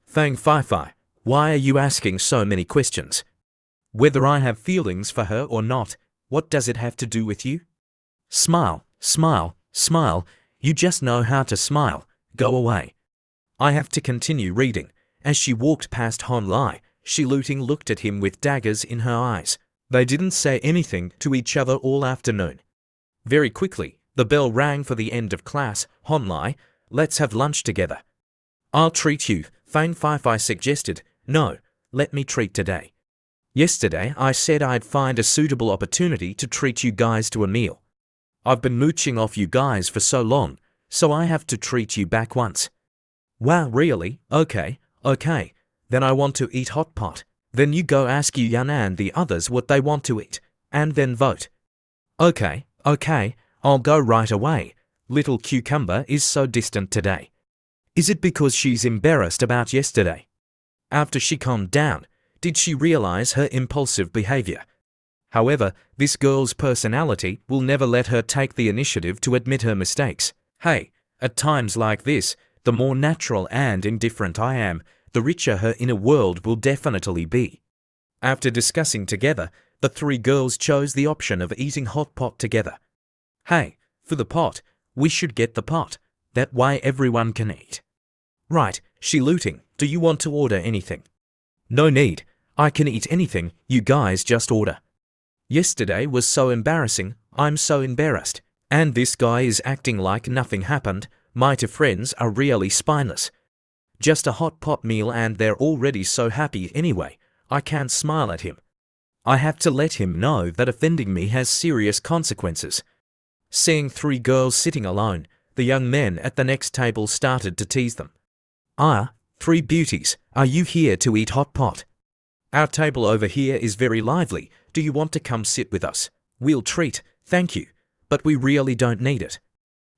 "Fang Feifei, why are you asking so many questions? Whether I have feelings for her or not, what does it have to do with you? Smile. You just know how to smile. Go away." I have to continue reading. As she walked past Hon Lai, Shi Luting looked at him with daggers in her eyes. They didn't say anything to each other all afternoon. Very quickly, the bell rang for the end of class. "Hon Lai, let's have lunch together." "I'll treat you," Fang Feifei suggested. "No, let me treat today. Yesterday I said I'd find a suitable opportunity to treat you guys to a meal. I've been mooching off you guys for so long, so I have to treat you back once." "Wow, really? Okay. Then I want to eat hot pot. Then you go ask Yuan and the others what they want to eat, and then vote." Okay, I'll go right away. Little cucumber is so distant today. Is it because she's embarrassed about yesterday? After she calmed down, did she realize her impulsive behavior? However, this girl's personality will never let her take the initiative to admit her mistakes. Hey, at times like this, the more natural and indifferent I am, the richer her inner world will definitely be. After discussing together, the three girls chose the option of eating hot pot together. Hey, for the pot, we should get the pot. That way everyone can eat. Right, Shi Luting, do you want to order anything? No need, I can eat anything, you guys just order. Yesterday was so embarrassing, I'm so embarrassed. And this guy is acting like nothing happened. My two friends are really spineless. Just a hot pot meal and they're already so happy anyway. I can't smile at him. I have to let him know that offending me has serious consequences. Seeing 3 girls sitting alone, the young men at the next table started to tease them. 3 beauties, are you here to eat hot pot? Our table over here is very lively. Do you want to come sit with us? We'll treat, thank you, but we really don't need it.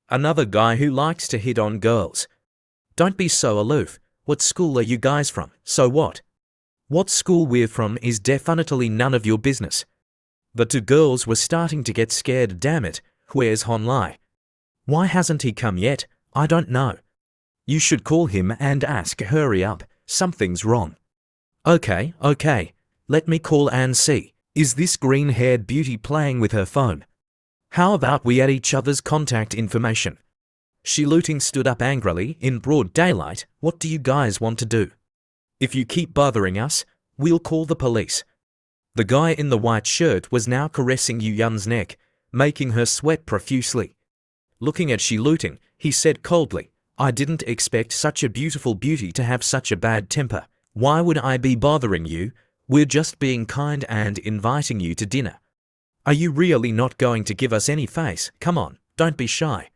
Another guy who likes to hit on girls. Don't be so aloof. What school are you guys from? So what? What school we're from is definitely none of your business. The 2 girls were starting to get scared. Damn it, where's Hon Lai? Why hasn't he come yet? I don't know. You should call him and ask. Hurry up, something's wrong. Okay, let me call and see. Is this green-haired beauty playing with her phone? How about we add each other's contact information? Shi Luting stood up angrily in broad daylight. What do you guys want to do? If you keep bothering us, we'll call the police. The guy in the white shirt was now caressing Yu Yun's neck, making her sweat profusely. Looking at Shi Luting, he said coldly, I didn't expect such a beautiful beauty to have such a bad temper. Why would I be bothering you? We're just being kind and inviting you to dinner. Are you really not going to give us any face? Come on, don't be shy.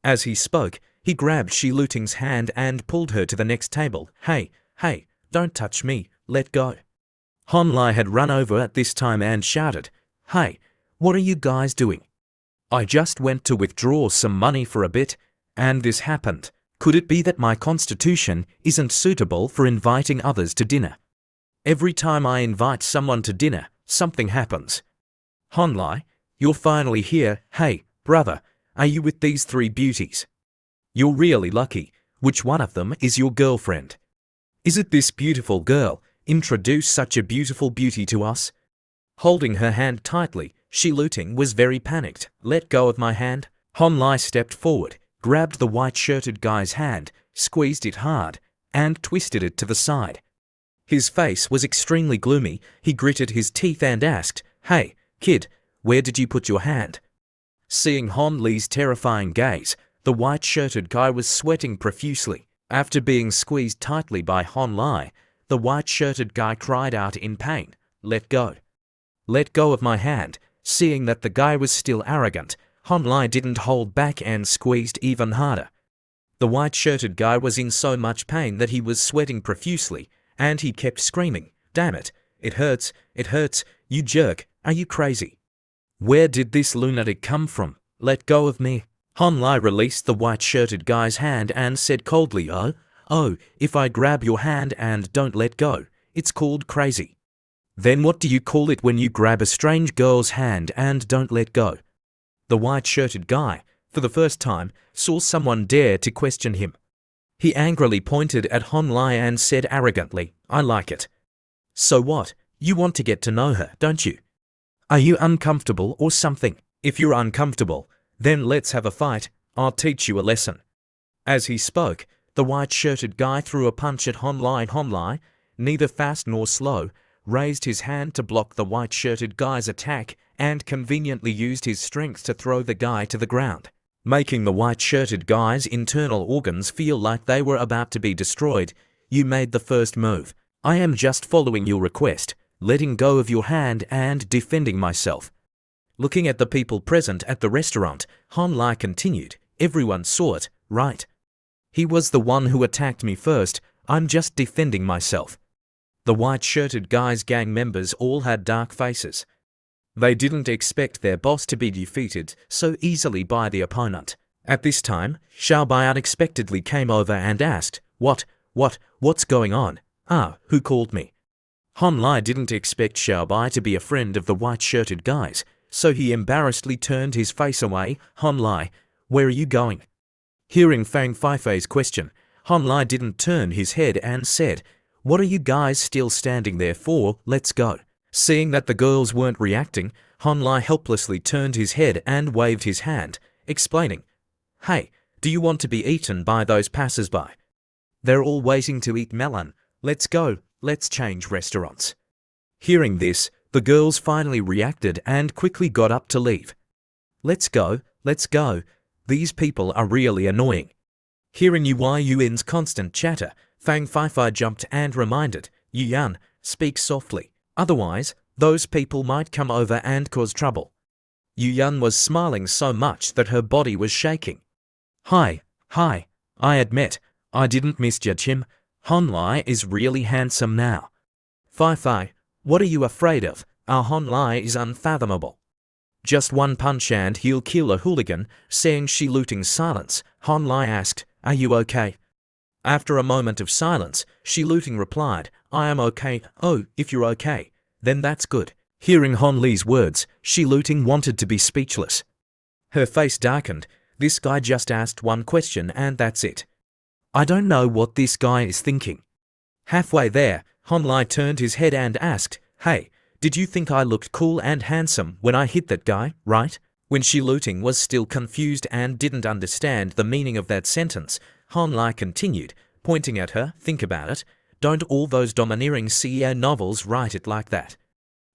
As he spoke, he grabbed Shi Luting's hand and pulled her to the next table. Hey, don't touch me, let go. Hon Lai had run over at this time and shouted, Hey, what are you guys doing? I just went to withdraw some money for a bit, and this happened. Could it be that my constitution isn't suitable for inviting others to dinner? Every time I invite someone to dinner, something happens. Hon Lai, you're finally here. Hey, brother, are you with these 3 beauties? You're really lucky. Which one of them is your girlfriend? Is it this beautiful girl? Introduce such a beautiful beauty to us. Holding her hand tightly, Shi Luting was very panicked. Let go of my hand. Hon Lai stepped forward, grabbed the white-shirted guy's hand, squeezed it hard, and twisted it to the side. His face was extremely gloomy. He gritted his teeth and asked, Hey, kid, where did you put your hand? Seeing Hon Lai's terrifying gaze, the white-shirted guy was sweating profusely. After being squeezed tightly by Hon Lai, the white-shirted guy cried out in pain, Let go. Let go of my hand. Seeing that the guy was still arrogant, Hon Lai didn't hold back and squeezed even harder. The white-shirted guy was in so much pain that he was sweating profusely, and he kept screaming, Damn it, it hurts, you jerk, are you crazy? Where did this lunatic come from? Let go of me. Hon Lai released the white-shirted guy's hand and said coldly, Oh, if I grab your hand and don't let go, it's called crazy. Then what do you call it when you grab a strange girl's hand and don't let go? The white-shirted guy, for the first time, saw someone dare to question him. He angrily pointed at Hon Lai and said arrogantly, I like it. So what? You want to get to know her, don't you? Are you uncomfortable or something? If you're uncomfortable, then let's have a fight. I'll teach you a lesson. As he spoke, the white-shirted guy threw a punch at Hon Lai. Hon Lai, neither fast nor slow, raised his hand to block the white-shirted guy's attack and conveniently used his strength to throw the guy to the ground, making the white-shirted guy's internal organs feel like they were about to be destroyed. You made the first move. I am just following your request, letting go of your hand and defending myself. Looking at the people present at the restaurant, Hon Lai continued, Everyone saw it, right? He was the one who attacked me first. I'm just defending myself. The white-shirted guy's gang members all had dark faces. They didn't expect their boss to be defeated so easily by the opponent. At this time, Xiaobai unexpectedly came over and asked, What's going on? Who called me? Hon Lai didn't expect Xiaobai to be a friend of the white-shirted guys, so he embarrassedly turned his face away. Hon Lai, where are you going? Hearing Fang Feifei's question, Hon Lai didn't turn his head and said, What are you guys still standing there for? Let's go. Seeing that the girls weren't reacting, Hon Lai helplessly turned his head and waved his hand, explaining, Hey, do you want to be eaten by those passers-by? They're all waiting to eat melon. Let's go, let's change restaurants. Hearing this, the girls finally reacted and quickly got up to leave. Let's go. These people are really annoying. Hearing Yu Yun's constant chatter, Fang Feifei jumped and reminded, Yu Yun, Speak softly. Otherwise, those people might come over and cause trouble. Yu-Yun was smiling so much that her body was shaking. Hi. I admit, I didn't misjudge him. Honlai is really handsome now. Fi, what are you afraid of? Our Honlai is unfathomable. Just one punch and he'll kill a hooligan. Seeing Shiluting's silence, Honlai asked, are you okay? After a moment of silence, Shiluting replied, I am okay. Oh, if you're okay, then that's good. Hearing Honli's words, Shiluting wanted to be speechless. Her face darkened. This guy just asked one question and that's it. I don't know what this guy is thinking. Halfway there, Honlai turned his head and asked, hey, did you think I looked cool and handsome when I hit that guy, right? When Shiluting was still confused and didn't understand the meaning of that sentence, Honlai continued, pointing at her, think about it. Don't all those domineering CEO novels write it like that?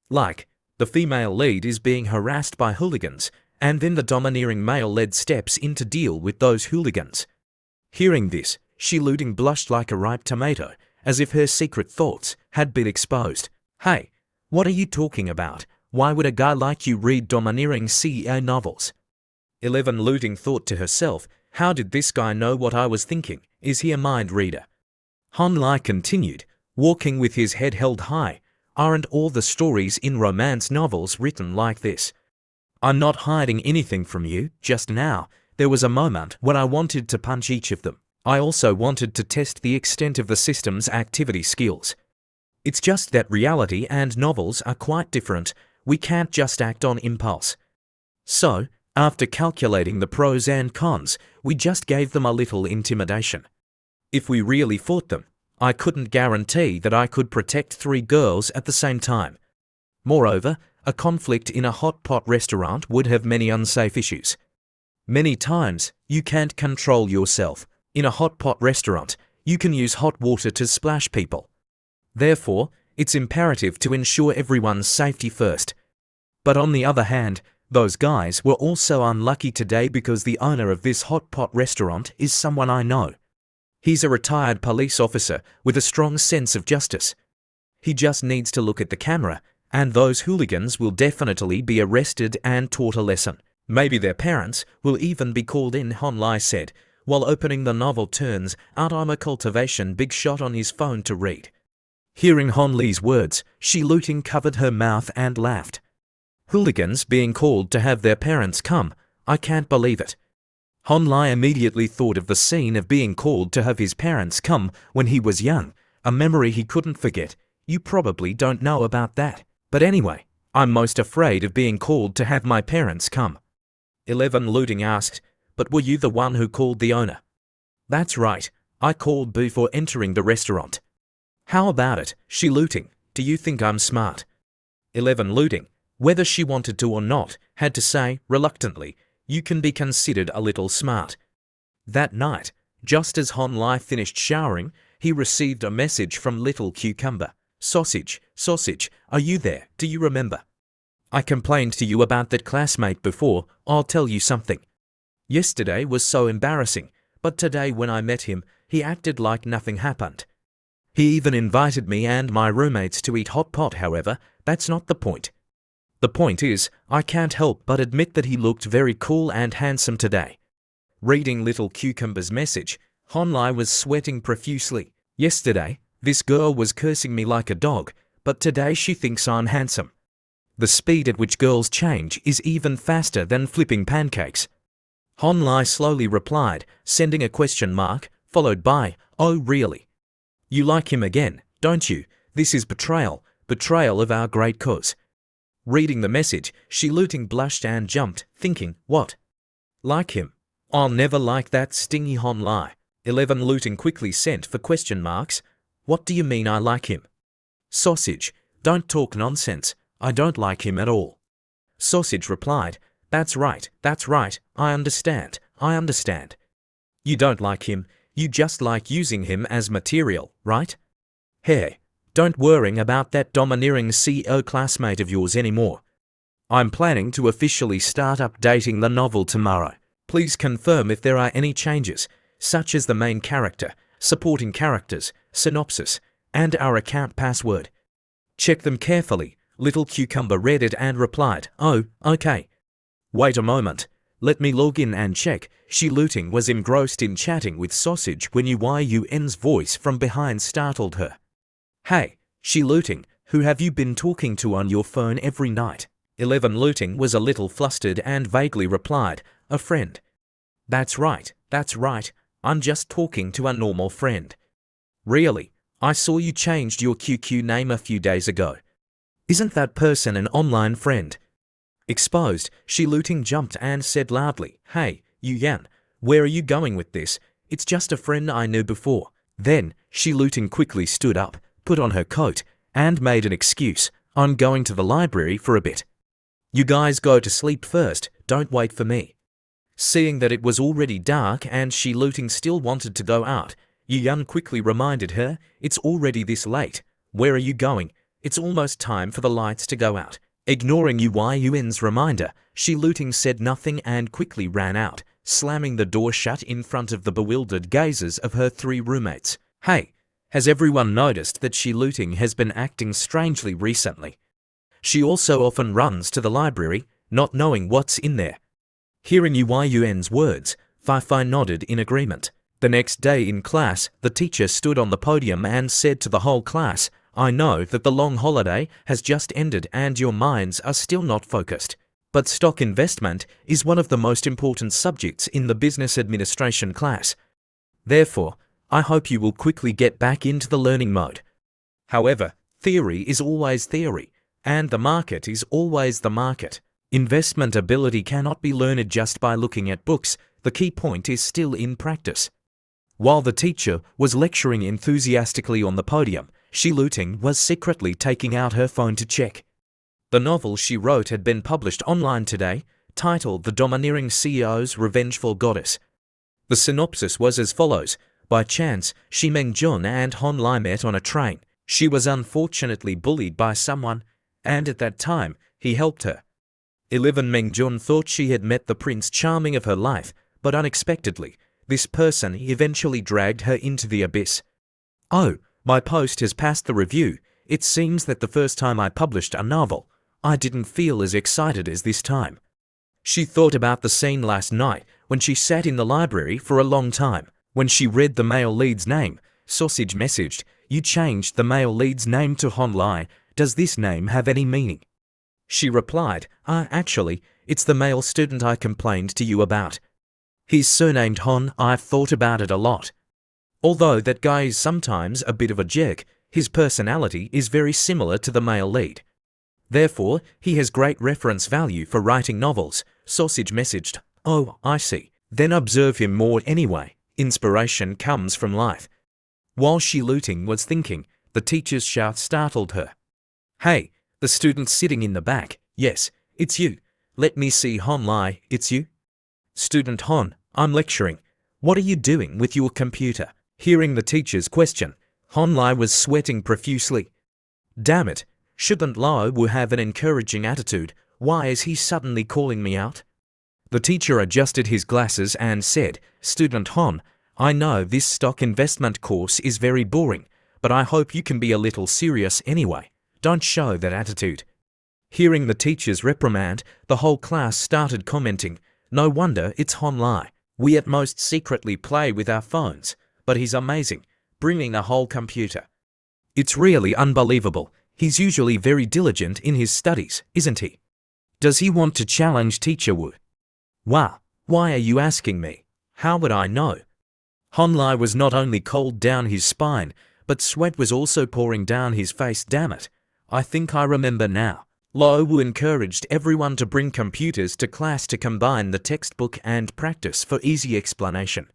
Like, the female lead is being harassed by hooligans, and then the domineering male lead steps in to deal with those hooligans. Hearing this, Shiluting blushed like a ripe tomato, as if her secret thoughts had been exposed. Hey, what are you talking about? Why would a guy like you read domineering CEO novels? 11 Looting thought to herself, how did this guy know what I was thinking? Is he a mind reader? Honlai continued, walking with his head held high. Aren't all the stories in romance novels written like this? I'm not hiding anything from you. Just now, there was a moment when I wanted to punch each of them. I also wanted to test the extent of the system's activity skills. It's just that reality and novels are quite different. We can't just act on impulse. So, after calculating the pros and cons, we just gave them a little intimidation. If we really fought them, I couldn't guarantee that I could protect 3 girls at the same time. Moreover, a conflict in a hot pot restaurant would have many unsafe issues. Many times, you can't control yourself. In a hot pot restaurant, you can use hot water to splash people. Therefore, it's imperative to ensure everyone's safety first. But on the other hand, those guys were also unlucky today because the owner of this hot pot restaurant is someone I know. He's a retired police officer with a strong sense of justice. He just needs to look at the camera, and those hooligans will definitely be arrested and taught a lesson. Maybe their parents will even be called in, Honlai said, while opening the novel Turns Out I'm a Cultivation Big Shot on his phone to read. Hearing Honli's words, Shiluting covered her mouth and laughed. Hooligans being called to have their parents come, I can't believe it. Honlai immediately thought of the scene of being called to have his parents come when he was young, a memory he couldn't forget. You probably don't know about that. But anyway, I'm most afraid of being called to have my parents come. 11 Looting asked, but were you the one who called the owner? That's right, I called before entering the restaurant. How about it, Shiluting? Do you think I'm smart? 11 Looting, whether she wanted to or not, had to say, reluctantly, you can be considered a little smart. That night, just as Honlai finished showering, he received a message from Little Cucumber. Sausage, are you there? Do you remember? I complained to you about that classmate before. I'll tell you something. Yesterday was so embarrassing, but today when I met him, he acted like nothing happened. He even invited me and my roommates to eat hot pot. However, that's not the point. The point is, I can't help but admit that he looked very cool and handsome today. Reading Little Cucumber's message, Honlai was sweating profusely. Yesterday, this girl was cursing me like a dog, but today she thinks I'm handsome. The speed at which girls change is even faster than flipping pancakes. Honlai slowly replied, sending a question mark, followed by, oh really? You like him again, don't you? This is betrayal of our great cause. Reading the message, Shiluting blushed and jumped, thinking, what? Like him? I'll never like that stingy Honlai. 11 Looting quickly sent for question marks. What do you mean I like him? Sausage, don't talk nonsense. I don't like him at all. Sausage replied, that's right, I understand. You don't like him, you just like using him as material, right? Hey, don't worry about that domineering CEO classmate of yours anymore. I'm planning to officially start updating the novel tomorrow. Please confirm if there are any changes, such as the main character, supporting characters, synopsis, and our account password. Check them carefully. Little Cucumber read it and replied, "Oh, okay." "Wait a moment. Let me log in and check." Shi Luting was engrossed in chatting with Sausage when Yun's voice from behind startled her. "Hey, Shi Luting, who have you been talking to on your phone every night?" 11 Luting was a little flustered and vaguely replied, "A friend." That's right. I'm just talking to a normal friend." "Really? I saw you changed your QQ name a few days ago. Isn't that person an online friend?" Exposed, Shi Luting jumped and said loudly, "Hey, Yan, where are you going with this? It's just a friend I knew before." Then, Shi Luting quickly stood up, put on her coat, and made an excuse. "I'm going to the library for a bit. You guys go to sleep first, don't wait for me." Seeing that it was already dark and Shi Luting still wanted to go out, Yan quickly reminded her, "It's already this late. Where are you going? It's almost time for the lights to go out." Ignoring Yun's reminder, Shi Luting said nothing and quickly ran out, slamming the door shut in front of the bewildered gazes of her 3 roommates. "Hey, has everyone noticed that Shi Luting has been acting strangely recently? She also often runs to the library, not knowing what's in there." Hearing Yun's words, Fei nodded in agreement. The next day in class, the teacher stood on the podium and said to the whole class, "I know that the long holiday has just ended and your minds are still not focused. But stock investment is one of the most important subjects in the business administration class. Therefore, I hope you will quickly get back into the learning mode. However, theory is always theory, and the market is always the market. Investment ability cannot be learned just by looking at books. The key point is still in practice." While the teacher was lecturing enthusiastically on the podium, Shi Luting was secretly taking out her phone to check. The novel she wrote had been published online today, titled The Domineering CEO's Revengeful Goddess. The synopsis was as follows. By chance, Shi Mengjun and Hon Lai met on a train. She was unfortunately bullied by someone, and at that time, he helped her. 11 Mengjun thought she had met the Prince Charming of her life, but unexpectedly, this person eventually dragged her into the abyss. "Oh, my post has passed the review. It seems that the first time I published a novel, I didn't feel as excited as this time." She thought about the scene last night when she sat in the library for a long time. When she read the male lead's name, Sausage messaged, "You changed the male lead's name to Hon Lai. Does this name have any meaning?" She replied, Actually, it's the male student I complained to you about. He's surnamed Hon. I've thought about it a lot. Although that guy is sometimes a bit of a jerk, his personality is very similar to the male lead. Therefore, he has great reference value for writing novels." Sausage messaged, "Oh, I see. Then observe him more anyway. Inspiration comes from life." While Shi Luting was thinking, the teacher's shout startled her. "Hey, the student sitting in the back. Yes, it's you. Let me see Hon Lai, it's you." "Student Hon, I'm lecturing. What are you doing with your computer?" Hearing the teacher's question, Hon Lai was sweating profusely. "Damn it, shouldn't Lao Wu have an encouraging attitude? Why is he suddenly calling me out?" The teacher adjusted his glasses and said, "Student Hon, I know this stock investment course is very boring, but I hope you can be a little serious anyway. Don't show that attitude." Hearing the teacher's reprimand, the whole class started commenting, "No wonder it's Hon Lai. We at most secretly play with our phones, but he's amazing, bringing a whole computer. It's really unbelievable. He's usually very diligent in his studies, isn't he? Does he want to challenge Teacher Wu?" "Wow, why are you asking me? How would I know?" Hon Lai was not only cold down his spine, but sweat was also pouring down his face. "Damn it, I think I remember now. Lao Wu encouraged everyone to bring computers to class to combine the textbook and practice for easy explanation.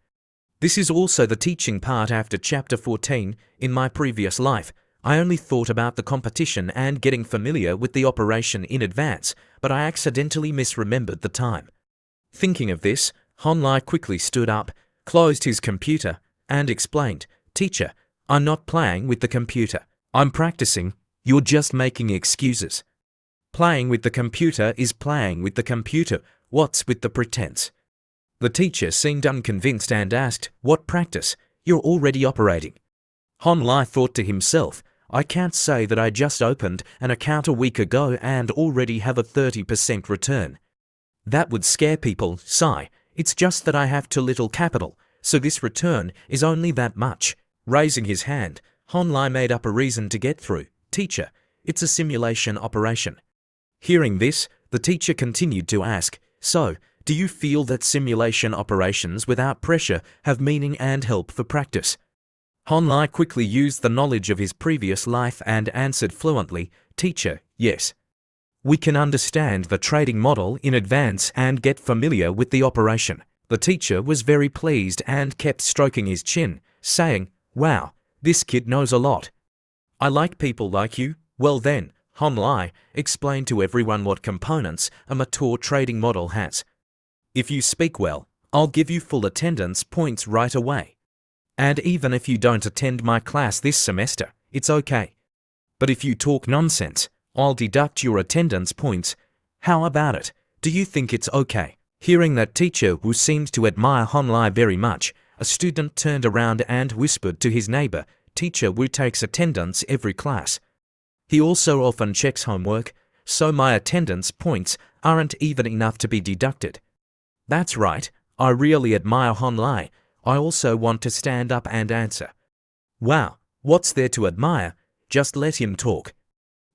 This is also the teaching part after chapter 14. In my previous life, I only thought about the competition and getting familiar with the operation in advance, but I accidentally misremembered the time." Thinking of this, Hon Lai quickly stood up, closed his computer, and explained, "Teacher, I'm not playing with the computer. I'm practicing. You're just making excuses. Playing with the computer is playing with the computer. What's with the pretense?" The teacher seemed unconvinced and asked, "What practice? You're already operating." Hon Lai thought to himself, I can't say that I just opened an account a week ago and already have a 30% return. That would scare people, sigh. It's just that I have too little capital, so this return is only that much. Raising his hand, Honlai made up a reason to get through. Teacher, it's a simulation operation. Hearing this, the teacher continued to ask, so, do you feel that simulation operations without pressure have meaning and help for practice? Honlai quickly used the knowledge of his previous life and answered fluently, Teacher, yes. We can understand the trading model in advance and get familiar with the operation. The teacher was very pleased and kept stroking his chin, saying, Wow, this kid knows a lot. I like people like you. Well then, Honlai explained to everyone what components a mature trading model has. If you speak well, I'll give you full attendance points right away. And even if you don't attend my class this semester, it's okay. But if you talk nonsense, I'll deduct your attendance points. How about it? Do you think it's okay? Hearing that teacher who seemed to admire Honlai very much, a student turned around and whispered to his neighbor, Teacher Wu takes attendance every class. He also often checks homework, so my attendance points aren't even enough to be deducted. That's right, I really admire Honlai. I also want to stand up and answer. Wow, what's there to admire? Just let him talk.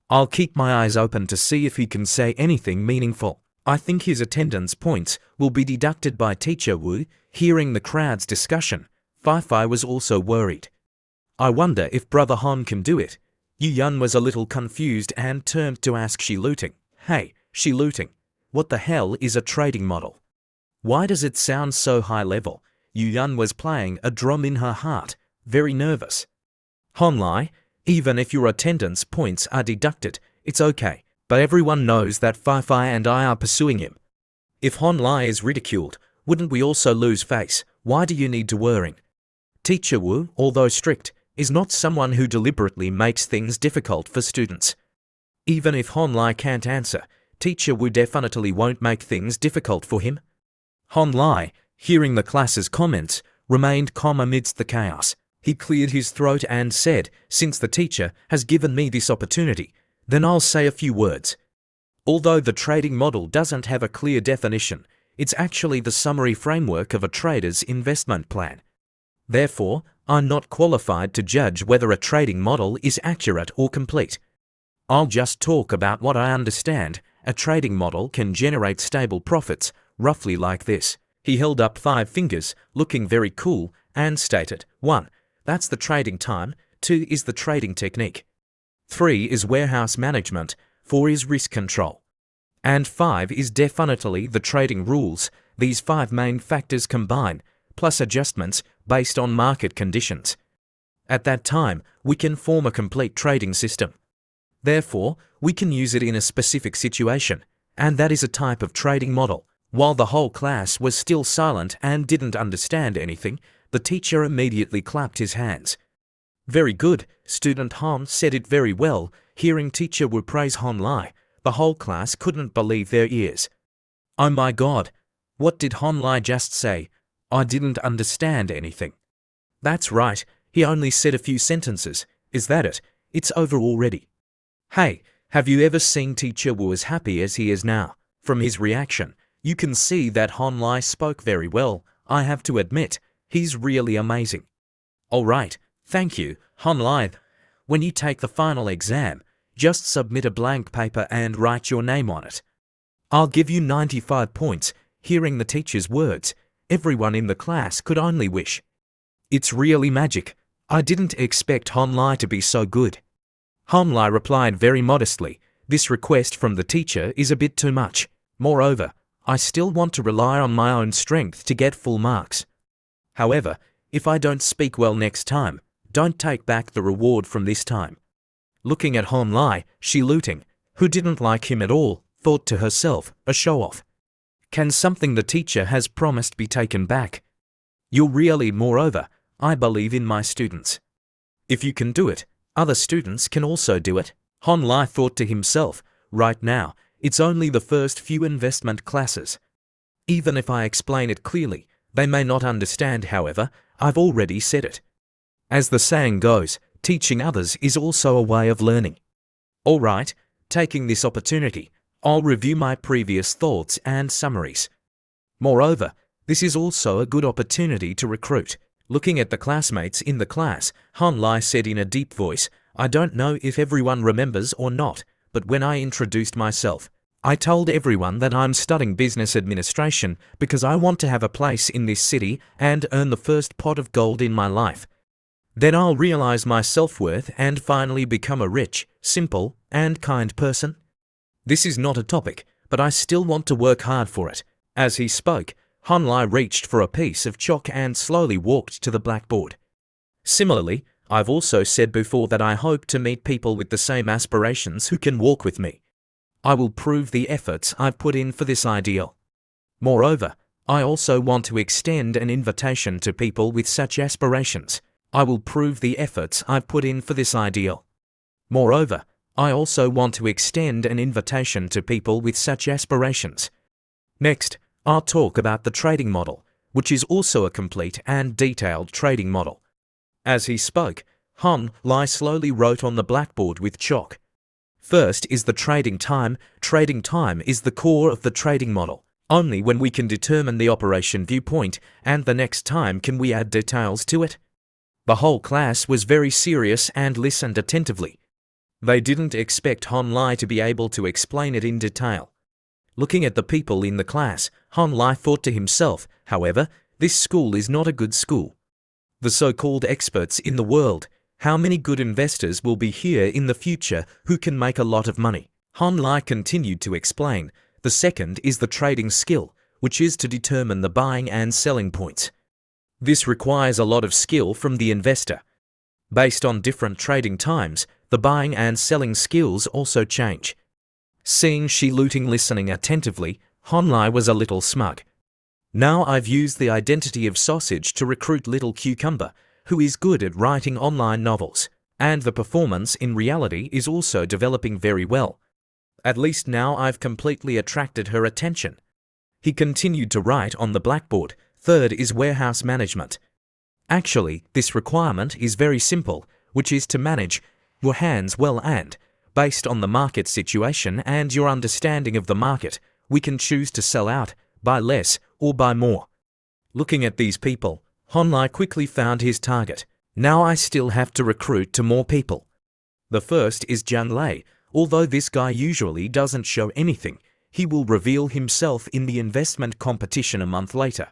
I'll keep my eyes open to see if he can say anything meaningful. I think his attendance points will be deducted by Teacher Wu. Hearing the crowd's discussion, Fei was also worried. I wonder if Brother Hon can do it. Yu Yun was a little confused and turned to ask Shi Luting. Hey, Shi Luting, what the hell is a trading model? Why does it sound so high level? Yu Yun was playing a drum in her heart, very nervous. Honlai, even if your attendance points are deducted, it's okay, but everyone knows that Fei and I are pursuing him. If Honlai is ridiculed, wouldn't we also lose face? Why do you need to worry? Teacher Wu, although strict, is not someone who deliberately makes things difficult for students. Even if Honlai can't answer, Teacher Wu definitely won't make things difficult for him. Honlai, hearing the class's comments, remained calm amidst the chaos. He cleared his throat and said, Since the teacher has given me this opportunity, then I'll say a few words. Although the trading model doesn't have a clear definition, it's actually the summary framework of a trader's investment plan. Therefore, I'm not qualified to judge whether a trading model is accurate or complete. I'll just talk about what I understand. A trading model can generate stable profits, roughly like this. He held up 5 fingers, looking very cool, and stated, 1. That's the trading time. 2 is the trading technique. 3 is warehouse management. 4 is risk control. And 5 is definitely the trading rules. These 5 main factors combine, plus adjustments based on market conditions. At that time, we can form a complete trading system. Therefore, we can use it in a specific situation, and that is a type of trading model. While the whole class was still silent and didn't understand anything, the teacher immediately clapped his hands. Very good, student Han said it very well. Hearing Teacher Wu praise Honlai, the whole class couldn't believe their ears. Oh my God, what did Honlai just say? I didn't understand anything. That's right, he only said a few sentences. Is that it? It's over already. Hey, have you ever seen Teacher Wu as happy as he is now? From his reaction, you can see that Honlai spoke very well. I have to admit, he's really amazing. All right, thank you, Honlai. When you take the final exam, just submit a blank paper and write your name on it. I'll give you 95 points. Hearing the teacher's words, everyone in the class could only wish. It's really magic. I didn't expect Honlai to be so good. Honlai replied very modestly, this request from the teacher is a bit too much. Moreover, I still want to rely on my own strength to get full marks. However, if I don't speak well next time, don't take back the reward from this time. Looking at Honlai, Shi Luting, who didn't like him at all, thought to herself, a show-off. Can something the teacher has promised be taken back? You're really, moreover, I believe in my students. If you can do it, other students can also do it. Honlai thought to himself, right now, it's only the first few investment classes. Even if I explain it clearly, they may not understand, however, I've already said it. As the saying goes, Teaching others is also a way of learning. Alright, taking this opportunity, I'll review my previous thoughts and summaries. Moreover, this is also a good opportunity to recruit. Looking at the classmates in the class, Han Lai said in a deep voice, I don't know if everyone remembers or not, but when I introduced myself, I told everyone that I'm studying business administration because I want to have a place in this city and earn the first pot of gold in my life. Then I'll realize my self-worth and finally become a rich, simple, and kind person. This is not a topic, but I still want to work hard for it. As he spoke, Han Lai reached for a piece of chalk and slowly walked to the blackboard. Similarly, I've also said before that I hope to meet people with the same aspirations who can walk with me. I will prove the efforts I've put in for this ideal. Moreover, I also want to extend an invitation to people with such aspirations. I will prove the efforts I've put in for this ideal. Moreover, I also want to extend an invitation to people with such aspirations. Next, I'll talk about the trading model, which is also a complete and detailed trading model. As he spoke, Han Lai slowly wrote on the blackboard with chalk. First is the trading time. Trading time is the core of the trading model. Only when we can determine the operation viewpoint and the next time can we add details to it. The whole class was very serious and listened attentively. They didn't expect Han Lai to be able to explain it in detail. Looking at the people in the class, Han Lai thought to himself, however, this school is not a good school. The so-called experts in the world, how many good investors will be here in the future who can make a lot of money? Han Lai continued to explain, the second is the trading skill, which is to determine the buying and selling points. This requires a lot of skill from the investor. Based on different trading times, the buying and selling skills also change. Seeing Shi Luting listening attentively, Han Lai was a little smug. Now I've used the identity of Sausage to recruit Little Cucumber, who is good at writing online novels, and the performance in reality is also developing very well. At least now I've completely attracted her attention. He continued to write on the blackboard. Third is warehouse management. Actually, this requirement is very simple, which is to manage your hands well and, based on the market situation and your understanding of the market, we can choose to sell out, buy less, or buy more. Looking at these people, Han Lai quickly found his target. Now I still have to recruit to more people. The first is Zhang Lei. Although this guy usually doesn't show anything, he will reveal himself in the investment competition a month later.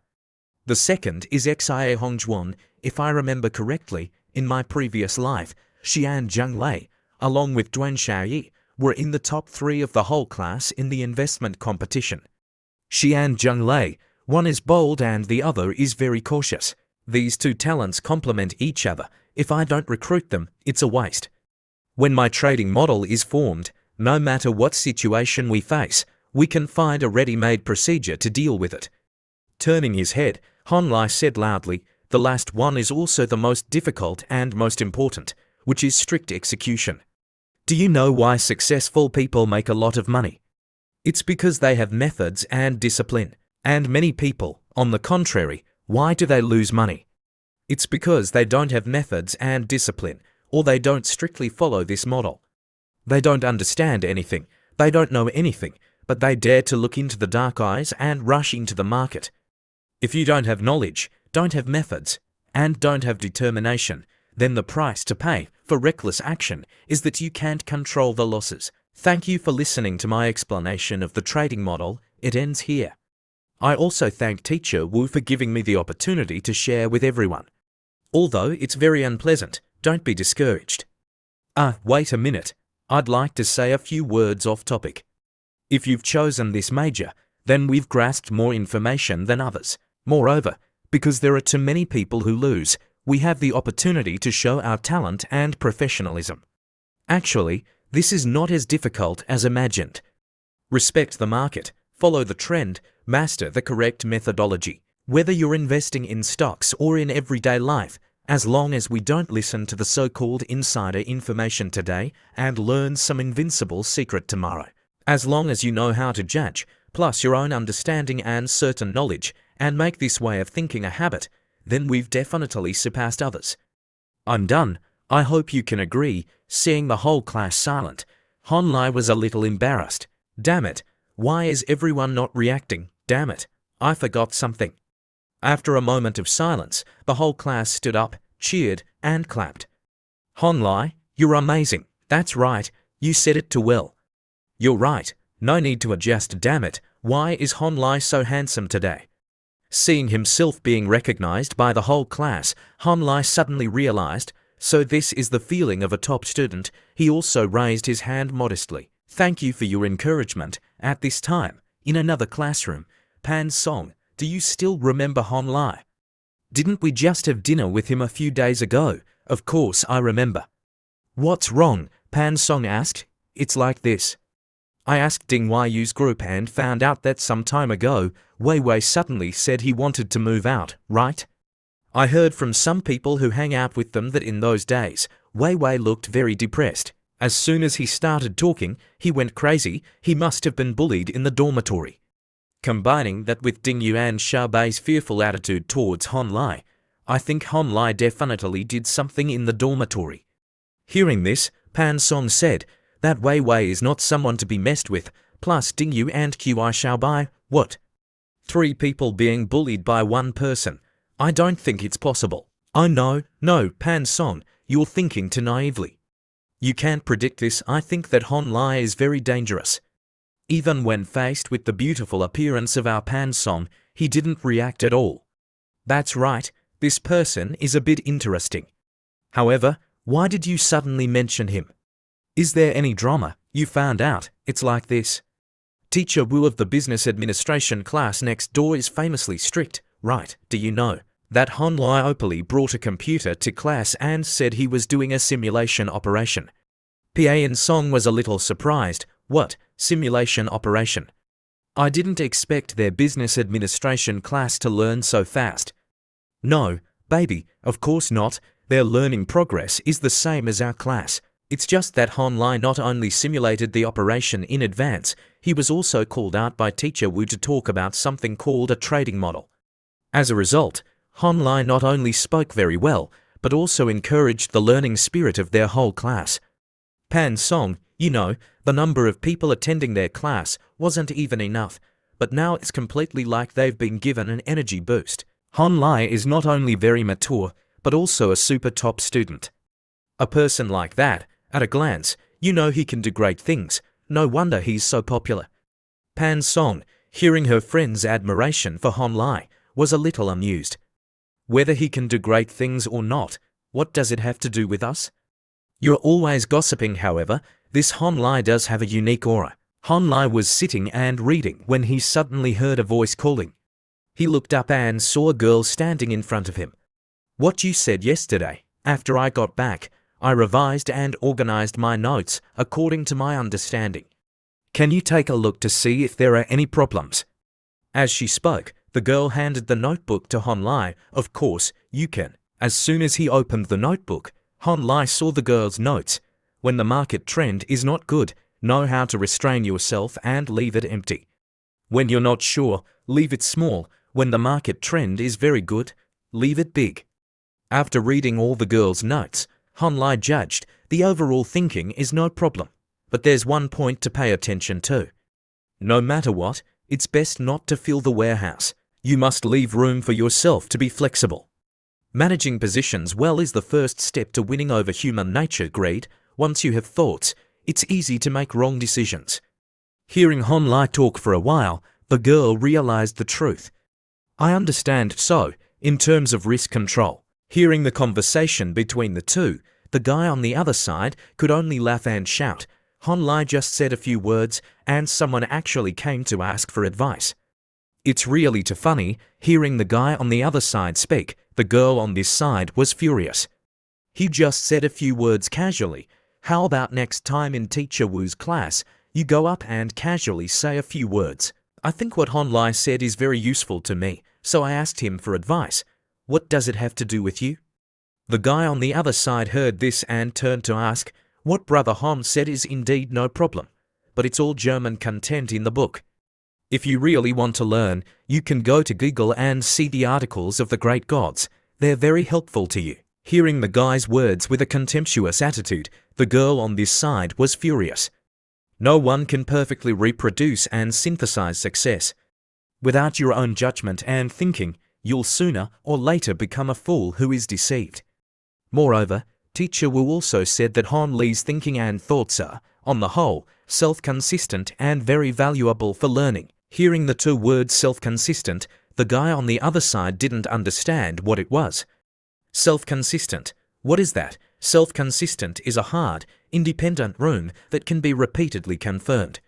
The second is Xia Hongzhuan. If I remember correctly, in my previous life, she and Zhang Lei, along with Duan Xiaoyi, were in the top 3 of the whole class in the investment competition. She and Zhang Lei, one is bold and the other is very cautious. These two talents complement each other. If I don't recruit them, it's a waste. When my trading model is formed, no matter what situation we face, we can find a ready-made procedure to deal with it. Turning his head, Han Lai said loudly, the last one is also the most difficult and most important, which is strict execution. Do you know why successful people make a lot of money? It's because they have methods and discipline. And many people, on the contrary, why do they lose money? It's because they don't have methods and discipline, or they don't strictly follow this model. They don't understand anything, they don't know anything, but they dare to look into the dark eyes and rush into the market. If you don't have knowledge, don't have methods, and don't have determination, then the price to pay for reckless action is that you can't control the losses. Thank you for listening to my explanation of the trading model. It ends here. I also thank Teacher Wu for giving me the opportunity to share with everyone. Although it's very unpleasant, don't be discouraged. Wait a minute. I'd like to say a few words off topic. If you've chosen this major, then we've grasped more information than others. Moreover, because there are too many people who lose, we have the opportunity to show our talent and professionalism. Actually, this is not as difficult as imagined. Respect the market, follow the trend, master the correct methodology. Whether you're investing in stocks or in everyday life, as long as we don't listen to the so-called insider information today and learn some invincible secret tomorrow. As long as you know how to judge, plus your own understanding and certain knowledge, and make this way of thinking a habit, then we've definitely surpassed others. I'm done. I hope you can agree, seeing the whole class silent, Honlai was a little embarrassed. Damn it, why is everyone not reacting? Damn it, I forgot something. After a moment of silence, the whole class stood up, cheered, and clapped. Honlai, you're amazing. That's right, you said it too well. You're right, no need to adjust. Damn it, why is Honlai so handsome today? Seeing himself being recognized by the whole class, Honlai suddenly realized, so this is the feeling of a top student. He also raised his hand modestly. Thank you for your encouragement. At this time, in another classroom, Pan Song, do you still remember Honlai? Didn't we just have dinner with him a few days ago? Of course I remember. What's wrong? Pan Song asked. It's like this. I asked Ding Yu's group and found out that some time ago, Wei Wei suddenly said he wanted to move out, right? I heard from some people who hang out with them that in those days, Wei Wei looked very depressed. As soon as he started talking, he went crazy. He must have been bullied in the dormitory. Combining that with Ding Yu and Xiaobei's fearful attitude towards Honlai, I think Honlai definitely did something in the dormitory. Hearing this, Pan Song said, that Wei Wei is not someone to be messed with, plus Ding Yu and Qi Xiaobai, what? 3 people being bullied by 1 person. I don't think it's possible. Oh no, Pan Song, you're thinking too naively. You can't predict this. I think that Honlai is very dangerous. Even when faced with the beautiful appearance of our Pan Song, he didn't react at all. That's right, this person is a bit interesting. However, why did you suddenly mention him? Is there any drama? You found out. It's like this. Teacher Wu of the business administration class next door is famously strict, right? Do you know that Honlai openly brought a computer to class and said he was doing a simulation operation? Pan Song was a little surprised. What? Simulation operation? I didn't expect their business administration class to learn so fast. No, baby, of course not. Their learning progress is the same as our class. It's just that Honlai not only simulated the operation in advance, he was also called out by Teacher Wu to talk about something called a trading model. As a result, Honlai not only spoke very well, but also encouraged the learning spirit of their whole class. Pan Song, you know, the number of people attending their class wasn't even enough, but now it's completely like they've been given an energy boost. Honlai is not only very mature, but also a super top student. A person like that, at a glance, you know he can do great things. No wonder he's so popular. Pan Song, hearing her friend's admiration for Honlai, was a little amused. Whether he can do great things or not, what does it have to do with us? You're always gossiping. However, this Honlai does have a unique aura. Honlai was sitting and reading when he suddenly heard a voice calling. He looked up and saw a girl standing in front of him. What you said yesterday, after I got back, I revised and organized my notes according to my understanding. Can you take a look to see if there are any problems? As she spoke, the girl handed the notebook to Honlai. Of course, you can. As soon as he opened the notebook, Honlai saw the girl's notes. When the market trend is not good, know how to restrain yourself and leave it empty. When you're not sure, leave it small. When the market trend is very good, leave it big. After reading all the girl's notes, Honlai judged the overall thinking is no problem. But there's one point to pay attention to. No matter what, it's best not to fill the warehouse. You must leave room for yourself to be flexible. Managing positions well is the first step to winning over human nature greed. Once you have thoughts, it's easy to make wrong decisions. Hearing Honlai talk for a while, the girl realized the truth. I understand. So, in terms of risk control, hearing the conversation between the two, the guy on the other side could only laugh and shout. Honlai just said a few words and someone actually came to ask for advice. It's really too funny, hearing the guy on the other side speak. The girl on this side was furious. He just said a few words casually. How about next time in Teacher Wu's class, you go up and casually say a few words? I think what Honlai said is very useful to me, so I asked him for advice. What does it have to do with you? The guy on the other side heard this and turned to ask, what Brother Hon said is indeed no problem, but it's all German content in the book. If you really want to learn, you can go to Google and see the articles of the great gods. They're very helpful to you. Hearing the guy's words with a contemptuous attitude, the girl on this side was furious. No one can perfectly reproduce and synthesize success. Without your own judgment and thinking, you'll sooner or later become a fool who is deceived. Moreover, Teacher Wu also said that Hon Lee's thinking and thoughts are, on the whole, self-consistent and very valuable for learning. Hearing the two words self-consistent, the guy on the other side didn't understand what it was. Self-consistent. What is that? Self-consistent is a hard, independent rule that can be repeatedly confirmed.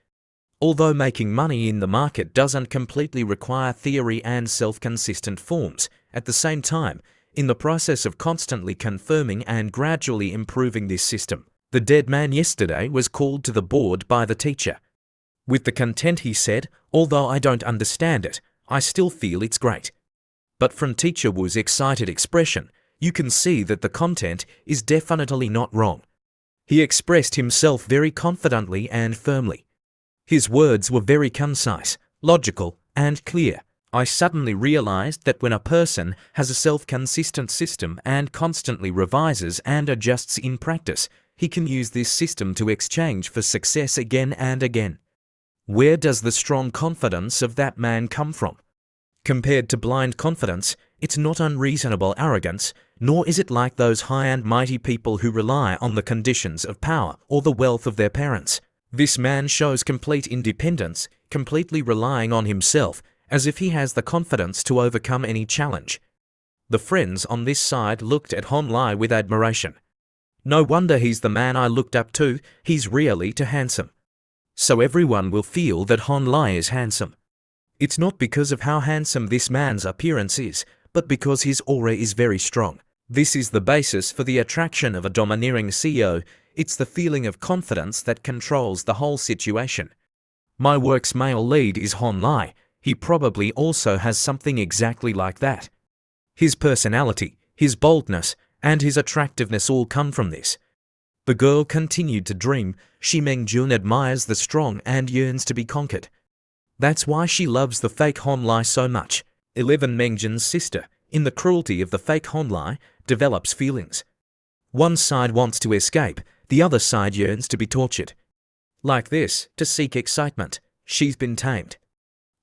Although making money in the market doesn't completely require theory and self-consistent forms, at the same time, in the process of constantly confirming and gradually improving this system, the dead man yesterday was called to the board by the teacher. With the content he said, although I don't understand it, I still feel it's great. But from Teacher Wu's excited expression, you can see that the content is definitely not wrong. He expressed himself very confidently and firmly. His words were very concise, logical, and clear. I suddenly realized that when a person has a self-consistent system and constantly revises and adjusts in practice, he can use this system to exchange for success again and again. Where does the strong confidence of that man come from? Compared to blind confidence, it's not unreasonable arrogance, nor is it like those high and mighty people who rely on the conditions of power or the wealth of their parents. This man shows complete independence, completely relying on himself, as if he has the confidence to overcome any challenge. The friends on this side looked at Hon Lai with admiration. No wonder he's the man I looked up to, he's really too handsome. So everyone will feel that Hon Lai is handsome. It's not because of how handsome this man's appearance is, but because his aura is very strong. This is the basis for the attraction of a domineering CEO. It's the feeling of confidence that controls the whole situation. My work's male lead is Hon Lai. He probably also has something exactly like that. His personality, his boldness, and his attractiveness all come from this. The girl continued to dream. Shi Mengjun admires the strong and yearns to be conquered. That's why she loves the fake Hon Lai so much. 11 Mengjun's sister, in the cruelty of the fake Hon Lai, develops feelings. One side wants to escape, the other side yearns to be tortured. Like this, to seek excitement, she's been tamed.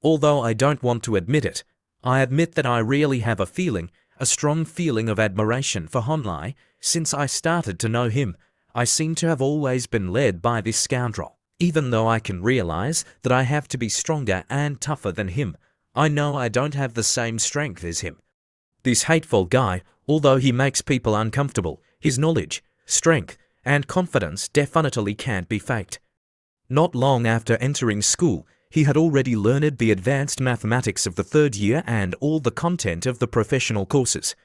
Although I don't want to admit it, I admit that I really have a feeling, a strong feeling of admiration for Hon Lai. Since I started to know him, I seem to have always been led by this scoundrel. Even though I can realize that I have to be stronger and tougher than him, I know I don't have the same strength as him. This hateful guy, although he makes people uncomfortable, his knowledge, strength, and confidence definitely can't be faked. Not long after entering school, he had already learned the advanced mathematics of the third year and all the content of the professional courses.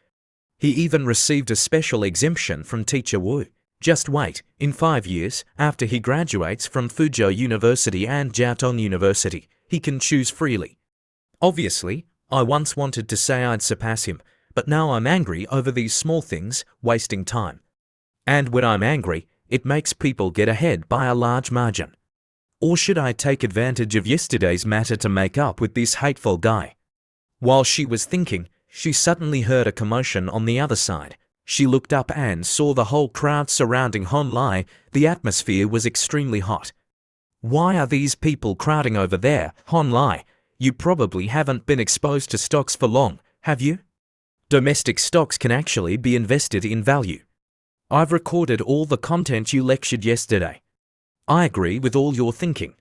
He even received a special exemption from Teacher Wu. Just wait, in 5 years, after he graduates from Fuzhou University and Jiaotong University, he can choose freely. Obviously, I once wanted to say I'd surpass him, but now I'm angry over these small things, wasting time. And when I'm angry, it makes people get ahead by a large margin. Or should I take advantage of yesterday's matter to make up with this hateful guy? While she was thinking, she suddenly heard a commotion on the other side. She looked up and saw the whole crowd surrounding Hon Lai. The atmosphere was extremely hot. Why are these people crowding over there, Hon Lai? You probably haven't been exposed to stocks for long, have you? Domestic stocks can actually be invested in value. I've recorded all the content you lectured yesterday. I agree with all your thinking.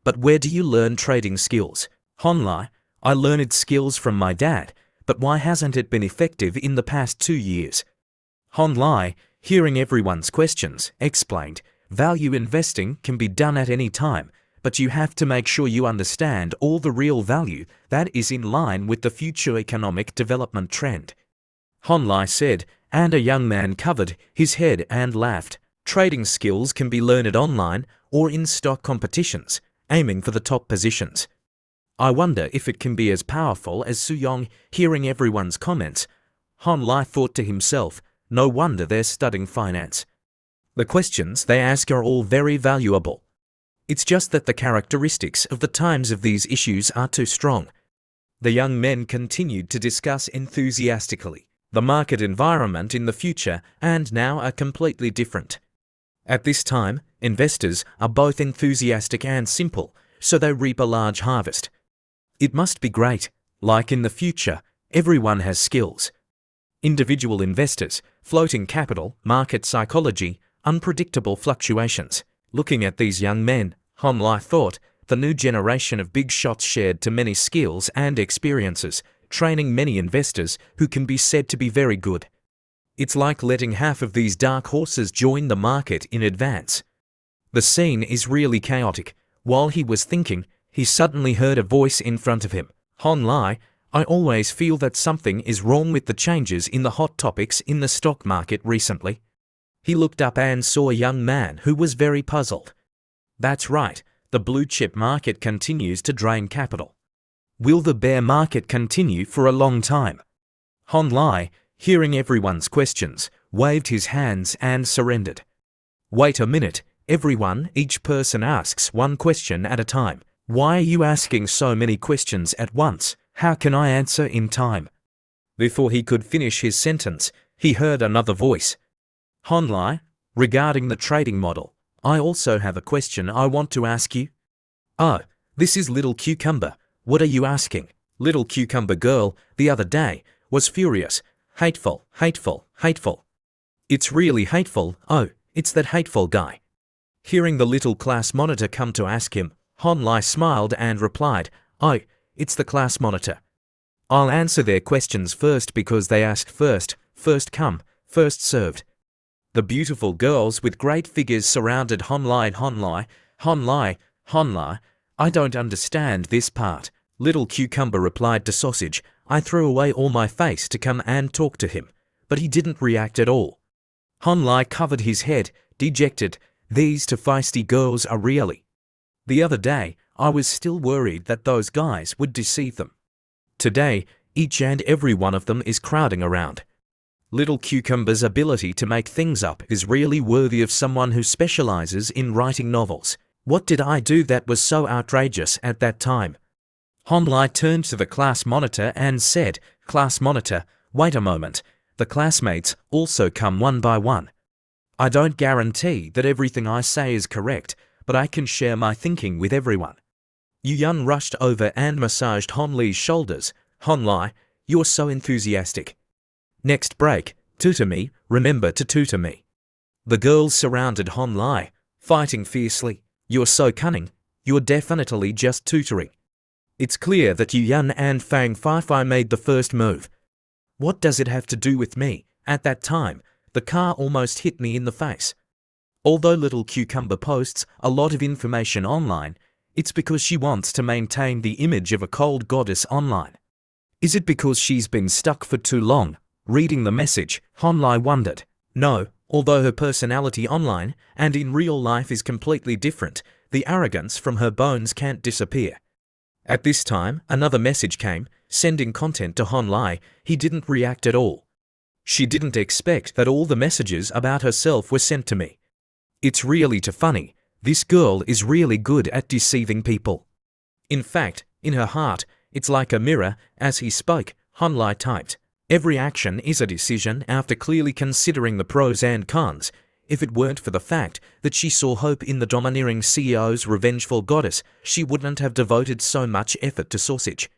But where do you learn trading skills? Hon Lai, I learned skills from my dad, but why hasn't it been effective in the past 2 years? Hon Lai, hearing everyone's questions, explained, value investing can be done at any time, but you have to make sure you understand all the real value that is in line with the future economic development trend. Hon Lai said, and a young man covered his head and laughed. Trading skills can be learned online or in stock competitions, aiming for the top positions. I wonder if it can be as powerful as Suyong. Hearing everyone's comments, Hon Lai thought to himself, no wonder they're studying finance. The questions they ask are all very valuable. It's just that the characteristics of the times of these issues are too strong. The young men continued to discuss enthusiastically. The market environment in the future and now are completely different. At this time, investors are both enthusiastic and simple, so they reap a large harvest. It must be great. Like in the future, everyone has skills. Individual investors, floating capital, market psychology, unpredictable fluctuations. Looking at these young men, Hon Lai thought, the new generation of big shots shared to many skills and experiences, training many investors who can be said to be very good. It's like letting half of these dark horses join the market in advance. The scene is really chaotic. While he was thinking, he suddenly heard a voice in front of him. Hon Lai, I always feel that something is wrong with the changes in the hot topics in the stock market recently. He looked up and saw a young man who was very puzzled. That's right, the blue chip market continues to drain capital. Will the bear market continue for a long time? Hon Lai, hearing everyone's questions, waved his hands and surrendered. Wait a minute, everyone, each person asks one question at a time. Why are you asking so many questions at once? How can I answer in time? Before he could finish his sentence, he heard another voice. Hon Lai, regarding the trading model, I also have a question I want to ask you. Oh, this is Little Cucumber. What are you asking? Little Cucumber Girl, the other day, was furious. Hateful, hateful, hateful. It's really hateful. Oh, it's that hateful guy. Hearing the little class monitor come to ask him, Hon Lai smiled and replied, Oh, it's the class monitor. I'll answer their questions first because they asked first, first come, first served. The beautiful girls with great figures surrounded Hon Lai. Hon Lai, Hon Lai, Hon Lai, I don't understand this part. Little Cucumber replied to Sausage, I threw away all my face to come and talk to him, but he didn't react at all. Hon Lai covered his head, dejected. These two feisty girls are really. The other day, I was still worried that those guys would deceive them. Today, each and every one of them is crowding around. Little Cucumber's ability to make things up is really worthy of someone who specializes in writing novels. What did I do that was so outrageous at that time? Hon Lai turned to the class monitor and said, Class monitor, wait a moment. The classmates also come one by one. I don't guarantee that everything I say is correct, but I can share my thinking with everyone. Yu Yun rushed over and massaged Hon Lai's shoulders. Hon Lai, you're so enthusiastic. Next break, tutor me, remember to tutor me. The girls surrounded Hon Lai, fighting fiercely. You're so cunning, you're definitely just tutoring. It's clear that Yu Yun and Fang Fei made the first move. What does it have to do with me? At that time, the car almost hit me in the face. Although Little Cucumber posts a lot of information online, it's because she wants to maintain the image of a cold goddess online. Is it because she's been stuck for too long, reading the message? Hon Lai wondered. No, although her personality online and in real life is completely different, the arrogance from her bones can't disappear. At this time, another message came, sending content to Hon Lai. He didn't react at all. She didn't expect that all the messages about herself were sent to me. It's really too funny. This girl is really good at deceiving people. In fact, in her heart, it's like a mirror. As he spoke, Hon Lai typed, Every action is a decision after clearly considering the pros and cons. If it weren't for the fact that she saw hope in the domineering CEO's revengeful goddess, she wouldn't have devoted so much effort to Sausage.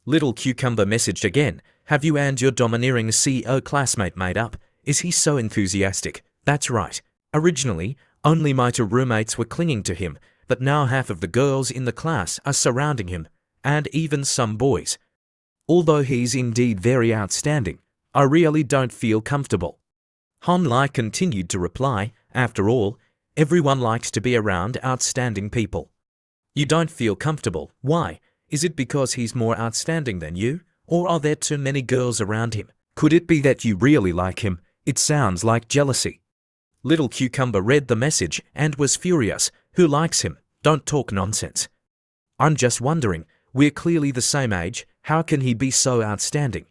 Little Cucumber messaged again, Have you and your domineering CEO classmate made up? Is he so enthusiastic? That's right. Originally, only my two roommates were clinging to him, but now half of the girls in the class are surrounding him, and even some boys. Although he's indeed very outstanding, I really don't feel comfortable. Hon Lai continued to reply, After all, everyone likes to be around outstanding people. You don't feel comfortable. Why? Is it because he's more outstanding than you? Or are there too many girls around him? Could it be that you really like him? It sounds like jealousy. Little Cucumber read the message and was furious. Who likes him? Don't talk nonsense. I'm just wondering, we're clearly the same age, how can he be so outstanding?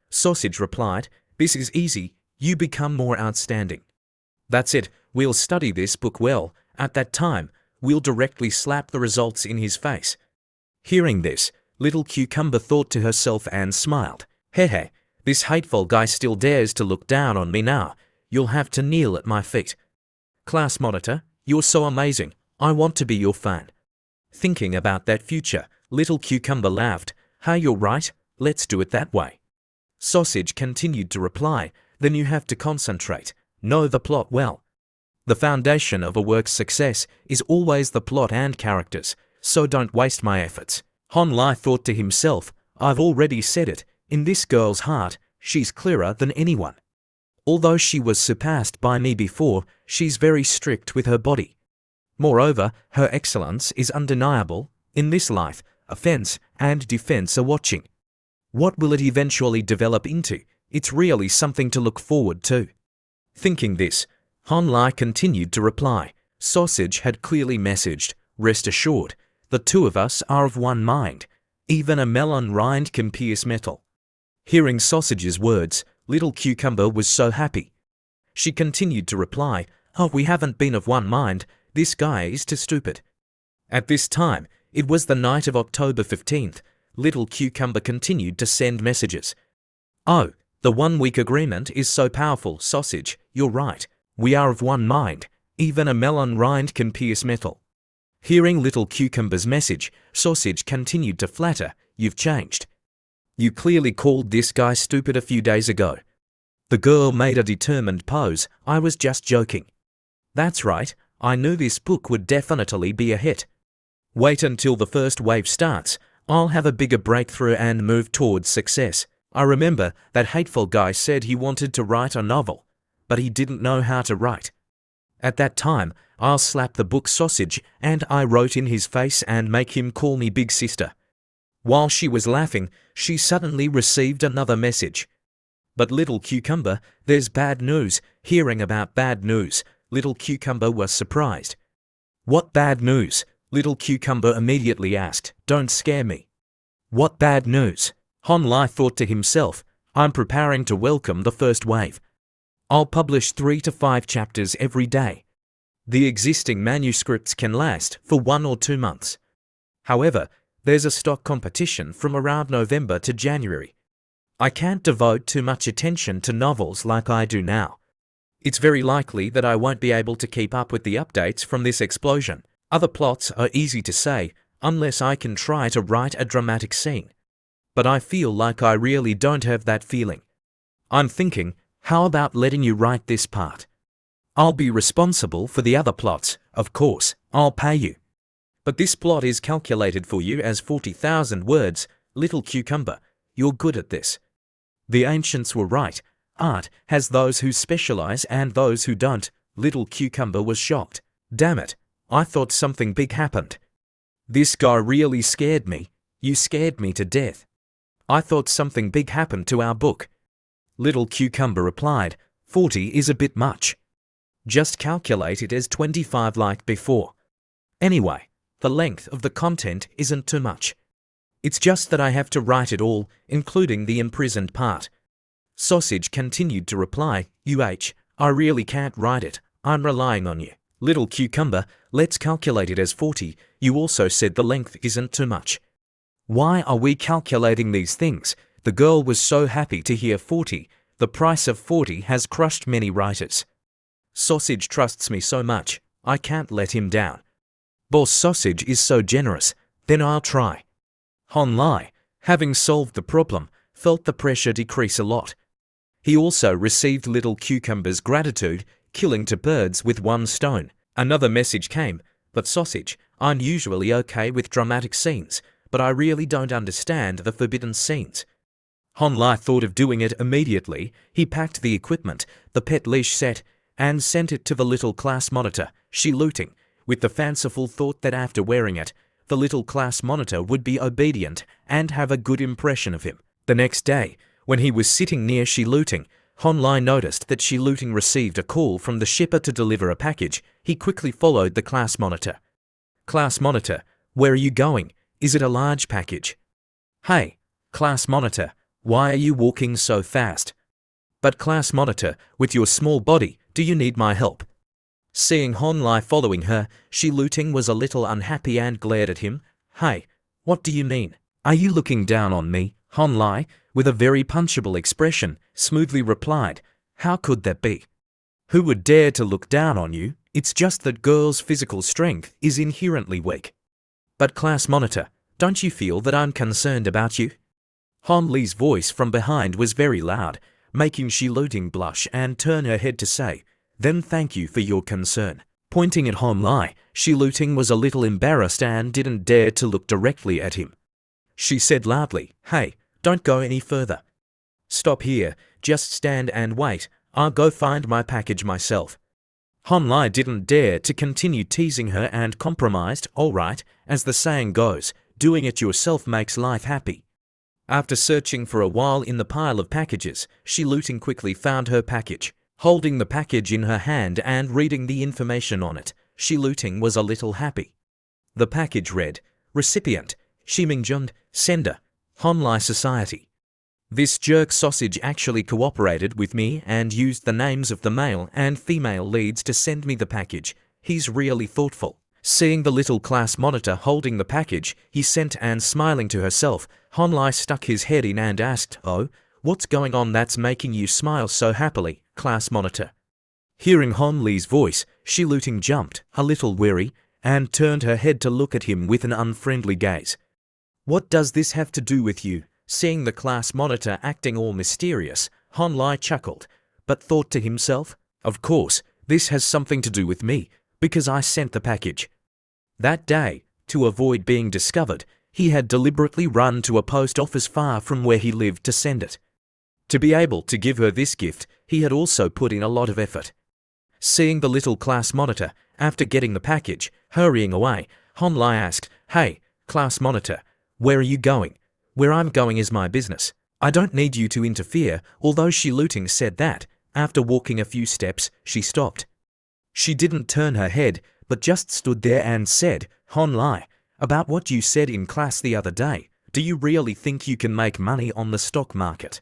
Sausage replied, This is easy, you become more outstanding. That's it, we'll study this book well. At that time, we'll directly slap the results in his face. Hearing this, Little Cucumber thought to herself and smiled. Hehe, This hateful guy still dares to look down on me now. You'll have to kneel at my feet. Class monitor, you're so amazing. I want to be your fan. Thinking about that future, little cucumber laughed. Hey, you're right. Let's do it that way. Sausage continued to reply. Then you have to concentrate. Know the plot well. The foundation of a work's success is always the plot and characters, so don't waste my efforts. Hon Lai thought to himself, I've already said it, in this girl's heart, she's clearer than anyone. Although she was surpassed by me before, she's very strict with her body. Moreover, her excellence is undeniable. In this life, offense and defense are watching. What will it eventually develop into? It's really something to look forward to. Thinking this, Hon Lai continued to reply. Sausage had clearly messaged, rest assured, the two of us are of one mind. Even a melon rind can pierce metal. Hearing Sausage's words, little cucumber was so happy. She continued to reply, oh, we haven't been of one mind. This guy is too stupid. At this time, it was the night of October 15th. Little cucumber continued to send messages. Oh, the 1 week agreement is so powerful, Sausage, you're right. We are of one mind. Even a melon rind can pierce metal. Hearing little cucumber's message, Sausage continued to flatter, you've changed. You clearly called this guy stupid a few days ago. The girl made a determined pose. I was just joking. That's right, I knew this book would definitely be a hit. Wait until the first wave starts. I'll have a bigger breakthrough and move towards success. I remember that hateful guy said he wanted to write a novel, but he didn't know how to write. At that time, I'll slap the book Sausage and I wrote in his face and make him call me big sister. While she was laughing, she suddenly received another message. But little cucumber, there's bad news. Hearing about bad news, little cucumber was surprised. What bad news? Little cucumber immediately asked. Don't scare me. What bad news? Hon Lai thought to himself, I'm preparing to welcome the first wave. I'll publish 3 to 5 chapters every day. The existing manuscripts can last for 1 or 2 months. However, there's a stock competition from around November to January. I can't devote too much attention to novels like I do now. It's very likely that I won't be able to keep up with the updates from this explosion. Other plots are easy to say, unless I can try to write a dramatic scene. But I feel like I really don't have that feeling. I'm thinking, how about letting you write this part? I'll be responsible for the other plots, of course, I'll pay you. But this plot is calculated for you as 40,000 words, little cucumber, you're good at this. The ancients were right, art has those who specialize and those who don't. Little cucumber was shocked. Damn it, I thought something big happened. This guy really scared me. You scared me to death. I thought something big happened to our book. Little cucumber replied, 40 is a bit much. Just calculate it as 25 like before. Anyway, the length of the content isn't too much. It's just that I have to write it all, including the imprisoned part. Sausage continued to reply, I really can't write it. I'm relying on you. Little cucumber, let's calculate it as 40. You also said the length isn't too much. Why are we calculating these things? The girl was so happy to hear 40. The price of 40 has crushed many writers. Sausage trusts me so much. I can't let him down. Boss Sausage is so generous. Then I'll try. Hon Lai, having solved the problem, felt the pressure decrease a lot. He also received little cucumber's gratitude, killing 2 birds with 1 stone. Another message came, but Sausage, I'm usually okay with dramatic scenes, but I really don't understand the forbidden scenes. Hon Lai thought of doing it immediately. He packed the equipment, the pet leash set, and sent it to the little class monitor, Shi Luting, with the fanciful thought that after wearing it, the little class monitor would be obedient and have a good impression of him. The next day, when he was sitting near Shi Luting, Hon Lai noticed that Shi Luting received a call from the shipper to deliver a package. He quickly followed the class monitor. Class monitor, where are you going? Is it a large package? Hey, class monitor, why are you walking so fast? But class monitor, with your small body, do you need my help? Seeing Hon Lai following her, Shi Luting was a little unhappy and glared at him. Hey, what do you mean? Are you looking down on me, Hon Lai? with a very punchable expression, smoothly replied, "How could that be? Who would dare to look down on you? It's just that girls' physical strength is inherently weak." "But class monitor, don't you feel that I'm concerned about you?" Hon Lee's voice from behind was very loud, making Shi Luting blush and turn her head to say, "Then thank you for your concern." Pointing at Hon Lai, Shi Luting was a little embarrassed and didn't dare to look directly at him. She said loudly, "Hey, don't go any further. Stop here, just stand and wait, I'll go find my package myself." Hon Lai didn't dare to continue teasing her and compromised, "All right, as the saying goes, doing it yourself makes life happy." After searching for a while in the pile of packages, Shi Luting quickly found her package. Holding the package in her hand and reading the information on it, Shi Luting was a little happy. The package read, "Recipient, Shi Mingjun, Sender, Hon Lai Society." This jerk sausage actually cooperated with me and used the names of the male and female leads to send me the package. He's really thoughtful. Seeing the little class monitor holding the package, he sent and smiling to herself, Hon Lai stuck his head in and asked, "Oh, what's going on that's making you smile so happily, class monitor?" Hearing Hon Lee's voice, Shi Luting jumped, a little weary, and turned her head to look at him with an unfriendly gaze. "What does this have to do with you?" Seeing the class monitor acting all mysterious, Hon Lai chuckled, but thought to himself, "Of course, this has something to do with me, because I sent the package." That day, to avoid being discovered, he had deliberately run to a post office far from where he lived to send it. To be able to give her this gift, he had also put in a lot of effort. Seeing the little class monitor, after getting the package, hurrying away, Hon Lai asked, "Hey, class monitor, where are you going?" "Where I'm going is my business. I don't need you to interfere," although Shi Luting said that. After walking a few steps, she stopped. She didn't turn her head, but just stood there and said, "Hon Lai, about what you said in class the other day, do you really think you can make money on the stock market?"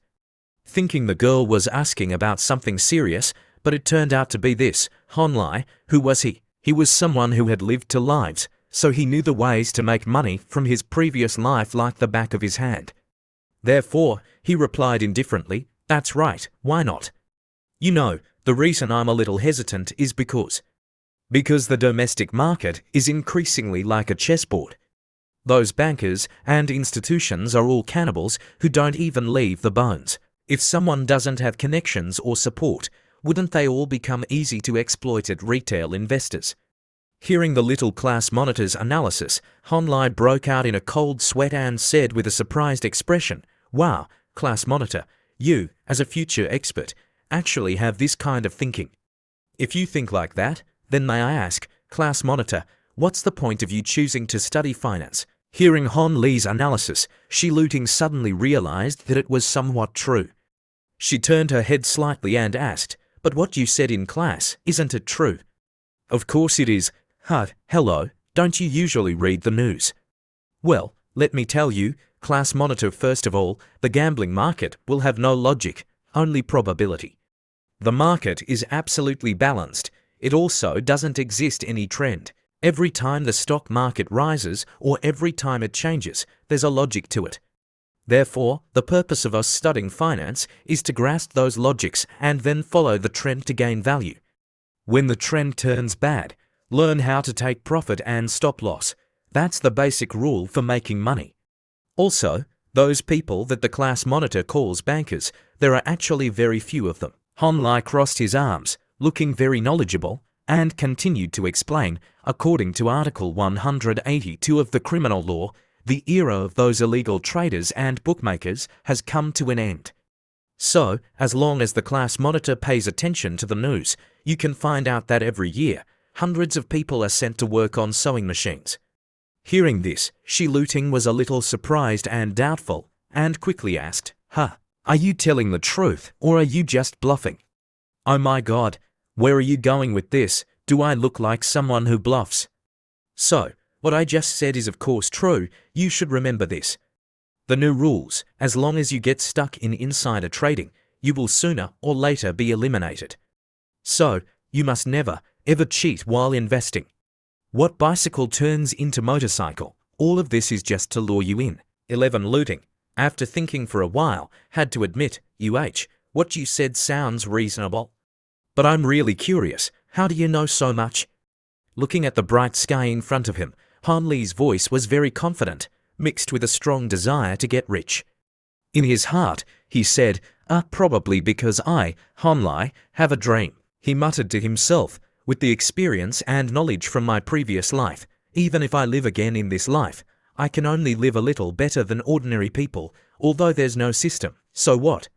Thinking the girl was asking about something serious, but it turned out to be this, Hon Lai, who was he? He was someone who had lived 2 lives, so he knew the ways to make money from his previous life like the back of his hand. Therefore, he replied indifferently, "That's right, why not? You know, the reason I'm a little hesitant is because the domestic market is increasingly like a chessboard. Those bankers and institutions are all cannibals who don't even leave the bones. If someone doesn't have connections or support, wouldn't they all become easy to exploit at retail investors?" Hearing the little class monitor's analysis, Hon Lai broke out in a cold sweat and said with a surprised expression, "Wow, class monitor, you, as a future expert, actually have this kind of thinking. If you think like that, then may I ask, class monitor, what's the point of you choosing to study finance?" Hearing Hon Lee's analysis, Shi Luting suddenly realized that it was somewhat true. She turned her head slightly and asked, "But what you said in class, isn't it true?" "Of course it is. Hello, don't you usually read the news?" "Well, let me tell you, class monitor, first of all, the gambling market will have no logic, only probability. The market is absolutely balanced. It also doesn't exist any trend. Every time the stock market rises or every time it changes, there's a logic to it. Therefore, the purpose of us studying finance is to grasp those logics and then follow the trend to gain value. When the trend turns bad, learn how to take profit and stop loss. That's the basic rule for making money. Also, those people that the class monitor calls bankers, there are actually very few of them." Hon Lai crossed his arms, looking very knowledgeable, and continued to explain, according to Article 182 of the Criminal Law, the era of those illegal traders and bookmakers has come to an end. So, as long as the class monitor pays attention to the news, you can find out that every year, hundreds of people are sent to work on sewing machines. Hearing this, Shi Luting was a little surprised and doubtful, and quickly asked, "Are you telling the truth, or are you just bluffing?" "Oh my God, where are you going with this? Do I look like someone who bluffs?" "So, what I just said is of course true, you should remember this. The new rules, as long as you get stuck in insider trading, you will sooner or later be eliminated. So, you must never, ever cheat while investing. What bicycle turns into motorcycle, all of this is just to lure you in. 11. Looting. After thinking for a while, had to admit, what you said sounds reasonable. But I'm really curious, how do you know so much? Looking at the bright sky in front of him, Han Li's voice was very confident, mixed with a strong desire to get rich. In his heart, he said, probably because I, Han Li, have a dream. He muttered to himself, with the experience and knowledge from my previous life, even if I live again in this life, I can only live a little better than ordinary people, although there's no system, so what?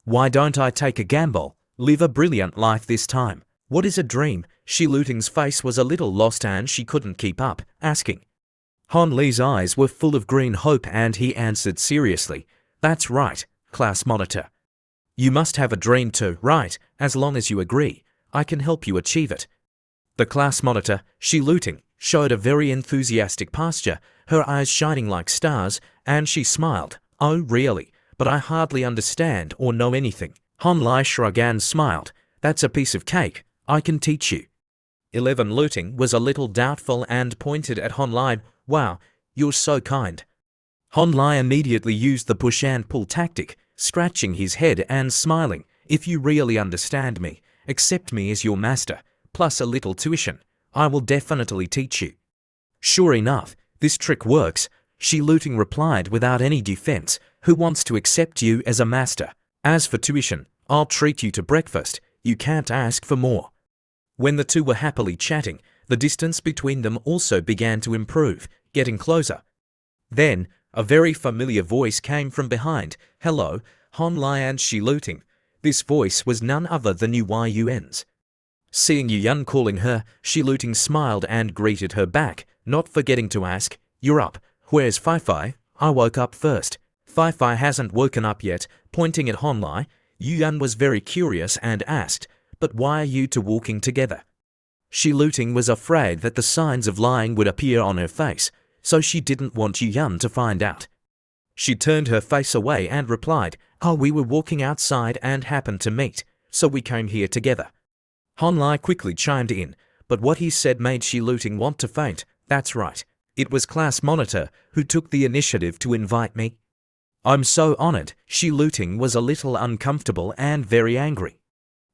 Why don't I take a gamble, live a brilliant life this time? What is a dream? Shi Luting's face was a little lost and she couldn't keep up, asking. Han Li's eyes were full of green hope and he answered seriously, that's right, class monitor. You must have a dream too, right? As long as you agree, I can help you achieve it. The class monitor, Shi Luting, showed a very enthusiastic posture, her eyes shining like stars, and she smiled. Oh, really? But I hardly understand or know anything. Han Li shrugged and smiled. That's a piece of cake. I can teach you. 11 Luting was a little doubtful and pointed at Han Li. Wow, you're so kind. Han Li immediately used the push and pull tactic, scratching his head and smiling. If you really understand me, accept me as your master, plus a little tuition. I will definitely teach you. Sure enough, this trick works, Shi Luting replied without any defense. Who wants to accept you as a master? As for tuition, I'll treat you to breakfast. You can't ask for more. When the two were happily chatting, the distance between them also began to improve, getting closer. Then, a very familiar voice came from behind. Hello, Han Li and Shi Luting. This voice was none other than Yuan's. Seeing Yuan calling her, Shi Luting smiled and greeted her back, not forgetting to ask, You're up. Where's Fai Fai? I woke up first. Fai Fai hasn't woken up yet. Pointing at Han Li, Yuan was very curious and asked, But why are you two walking together? Shi Luting was afraid that the signs of lying would appear on her face, so she didn't want Yuan to find out. She turned her face away and replied, Oh, we were walking outside and happened to meet, so we came here together. Han Li quickly chimed in, but what he said made Shi Luting want to faint. That's right. It was class monitor who took the initiative to invite me. I'm so honored. Shi Luting was a little uncomfortable and very angry.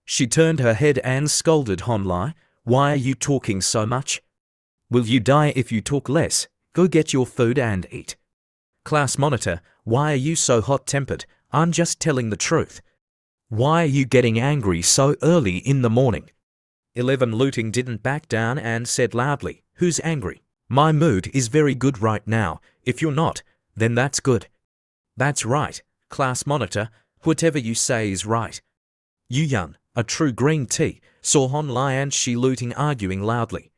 She turned her head and scolded Han Li. Why are you talking so much? Will you die if you talk less? Go get your food and eat. Class monitor, why are you so hot-tempered? I'm just telling the truth. Why are you getting angry so early in the morning? 11 Luting didn't back down and said loudly, Who's angry? My mood is very good right now. If you're not, then that's good. That's right, class monitor. Whatever you say is right. Yuan, a true green tea, saw Han Li and Shi Luting arguing loudly.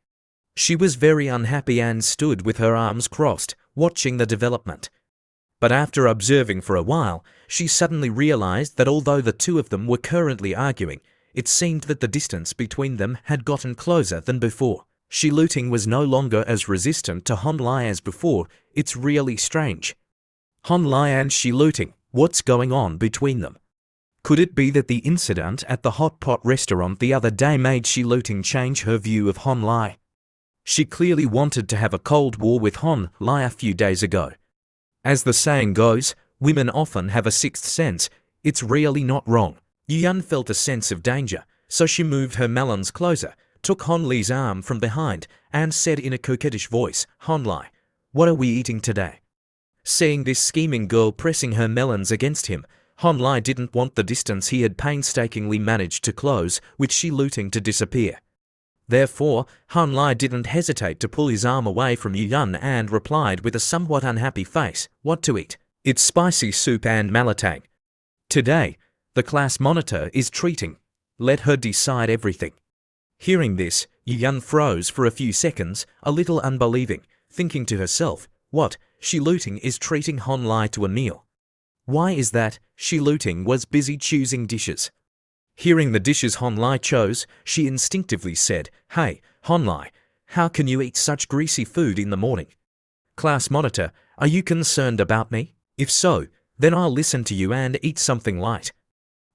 She was very unhappy and stood with her arms crossed, watching the development. But after observing for a while, she suddenly realized that although the two of them were currently arguing, it seemed that the distance between them had gotten closer than before. Shi Luting was no longer as resistant to Han Li as before. It's really strange. Han Li and Shi Luting, what's going on between them? Could it be that the incident at the hot pot restaurant the other day made Shi Luting change her view of Han Li? She clearly wanted to have a cold war with Han Li a few days ago. As the saying goes, women often have a sixth sense. It's really not wrong. Yuan felt a sense of danger, so she moved her melons closer, took Han Li's arm from behind, and said in a coquettish voice, Han Li, what are we eating today? Seeing this scheming girl pressing her melons against him, Han Li didn't want the distance he had painstakingly managed to close with Shi Luting to disappear. Therefore, Han Li didn't hesitate to pull his arm away from Yuan and replied with a somewhat unhappy face, What to eat? It's spicy soup and malatang. Today, the class monitor is treating. Let her decide everything. Hearing this, Yuan froze for a few seconds, a little unbelieving, thinking to herself, What, Shi Luting is treating Han Li to a meal? Why is that? Shi Luting was busy choosing dishes. Hearing the dishes Han Li chose, she instinctively said, Hey, Han Li, how can you eat such greasy food in the morning? Class monitor, are you concerned about me? If so, then I'll listen to you and eat something light.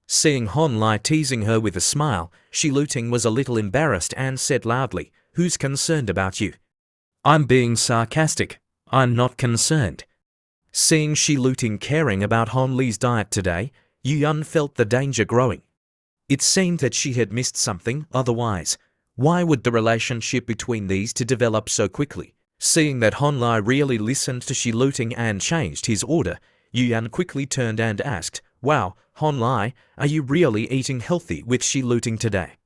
Seeing Han Li teasing her with a smile, Shi Luting was a little embarrassed and said loudly, Who's concerned about you? I'm being sarcastic. I'm not concerned. Seeing Shi Luting caring about Hon Li's diet today, Yu Yun felt the danger growing. It seemed that she had missed something, otherwise, why would the relationship between these two develop so quickly? Seeing that Hon Li really listened to Shi Luting and changed his order, Yu Yun quickly turned and asked, "Wow, Hon Li, are you really eating healthy with Shi Luting today?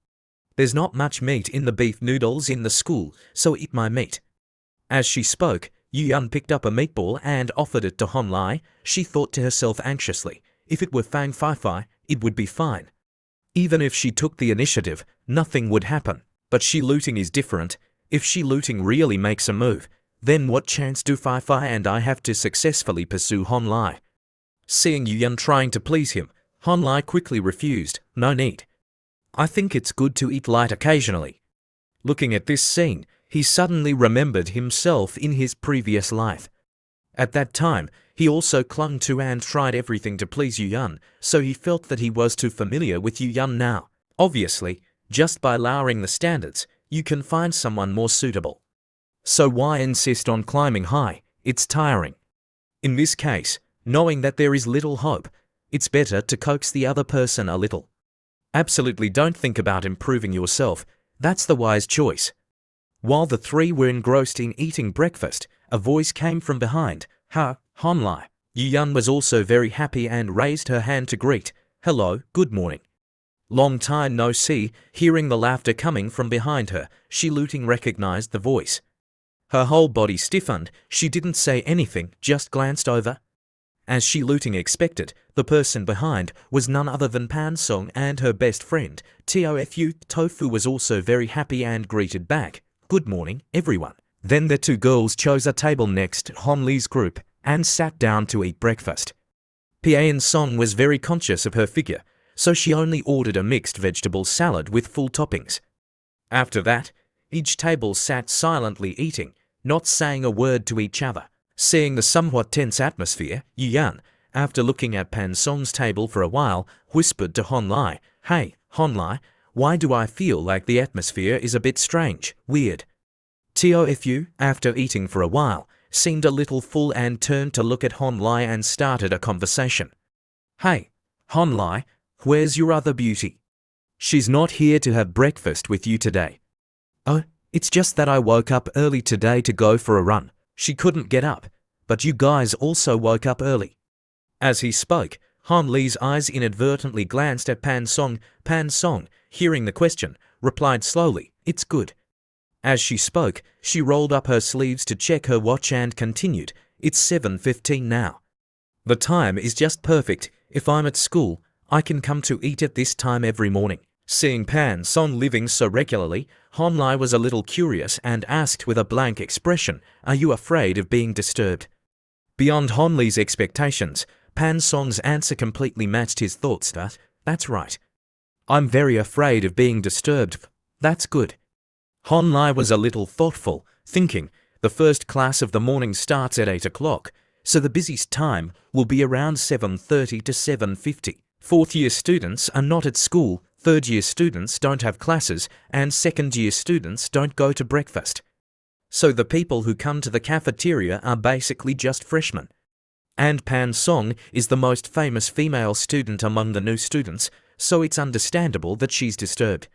There's not much meat in the beef noodles in the school, so eat my meat." As she spoke, Yu Yun picked up a meatball and offered it to Hon Li. She thought to herself anxiously, if it were Fang Fai Fai, it would be fine. Even if she took the initiative, nothing would happen. But Shi Luting is different. If Shi Luting really makes a move, then what chance do Fai Fai and I have to successfully pursue Hon Li? Seeing Yu Yun trying to please him, Hon Li quickly refused. "No need. I think it's good to eat light occasionally." Looking at this scene, he suddenly remembered himself in his previous life. At that time, he also clung to and tried everything to please Yu Yun, so he felt that he was too familiar with Yu Yun now. Obviously, just by lowering the standards, you can find someone more suitable. So why insist on climbing high? It's tiring. In this case, knowing that there is little hope, it's better to coax the other person a little. Absolutely don't think about improving yourself. That's the wise choice. While the three were engrossed in eating breakfast, a voice came from behind. "Ha, Hon Li." Yu Yun was also very happy and raised her hand to greet. "Hello, good morning." Long time no see. Hearing the laughter coming from behind her, Shi Luting recognized the voice. Her whole body stiffened. She didn't say anything, just glanced over. As Shi Luting expected, the person behind was none other than Pan Song and her best friend, Tofu. Tofu was also very happy and greeted back. "Good morning, everyone." Then the two girls chose a table next to Hon Li's group and sat down to eat breakfast. Pan Song was very conscious of her figure, so she only ordered a mixed vegetable salad with full toppings. After that, each table sat silently eating, not saying a word to each other. Seeing the somewhat tense atmosphere, Yu Yun, after looking at Pan Song's table for a while, whispered to Hon Li, "Hey, Hon Li, why do I feel like the atmosphere is a bit strange, weird?" Tofu, after eating for a while, seemed a little full and turned to look at Hon Li and started a conversation. "Hey, Hon Li, where's your other beauty? She's not here to have breakfast with you today." "Oh, it's just that I woke up early today to go for a run." She couldn't get up, but you guys also woke up early. As he spoke, Hon Li's eyes inadvertently glanced at Pan Song. Pan Song, hearing the question, replied slowly, "It's good." As she spoke, she rolled up her sleeves to check her watch and continued, "It's 7:15 now. The time is just perfect. If I'm at school, I can come to eat at this time every morning." Seeing Pan Song living so regularly, Hon Li was a little curious and asked with a blank expression, "Are you afraid of being disturbed?" Beyond Hon Li's expectations, Pan Song's answer completely matched his thoughts. That's right. I'm very afraid of being disturbed." "That's good." Hon Li was a little thoughtful, thinking, the first class of the morning starts at 8 o'clock, so the busiest time will be around 7:30 to 7:50. Fourth-year students are not at school, third-year students don't have classes, and second-year students don't go to breakfast. So the people who come to the cafeteria are basically just freshmen. And Pan Song is the most famous female student among the new students, so it's understandable that she's disturbed.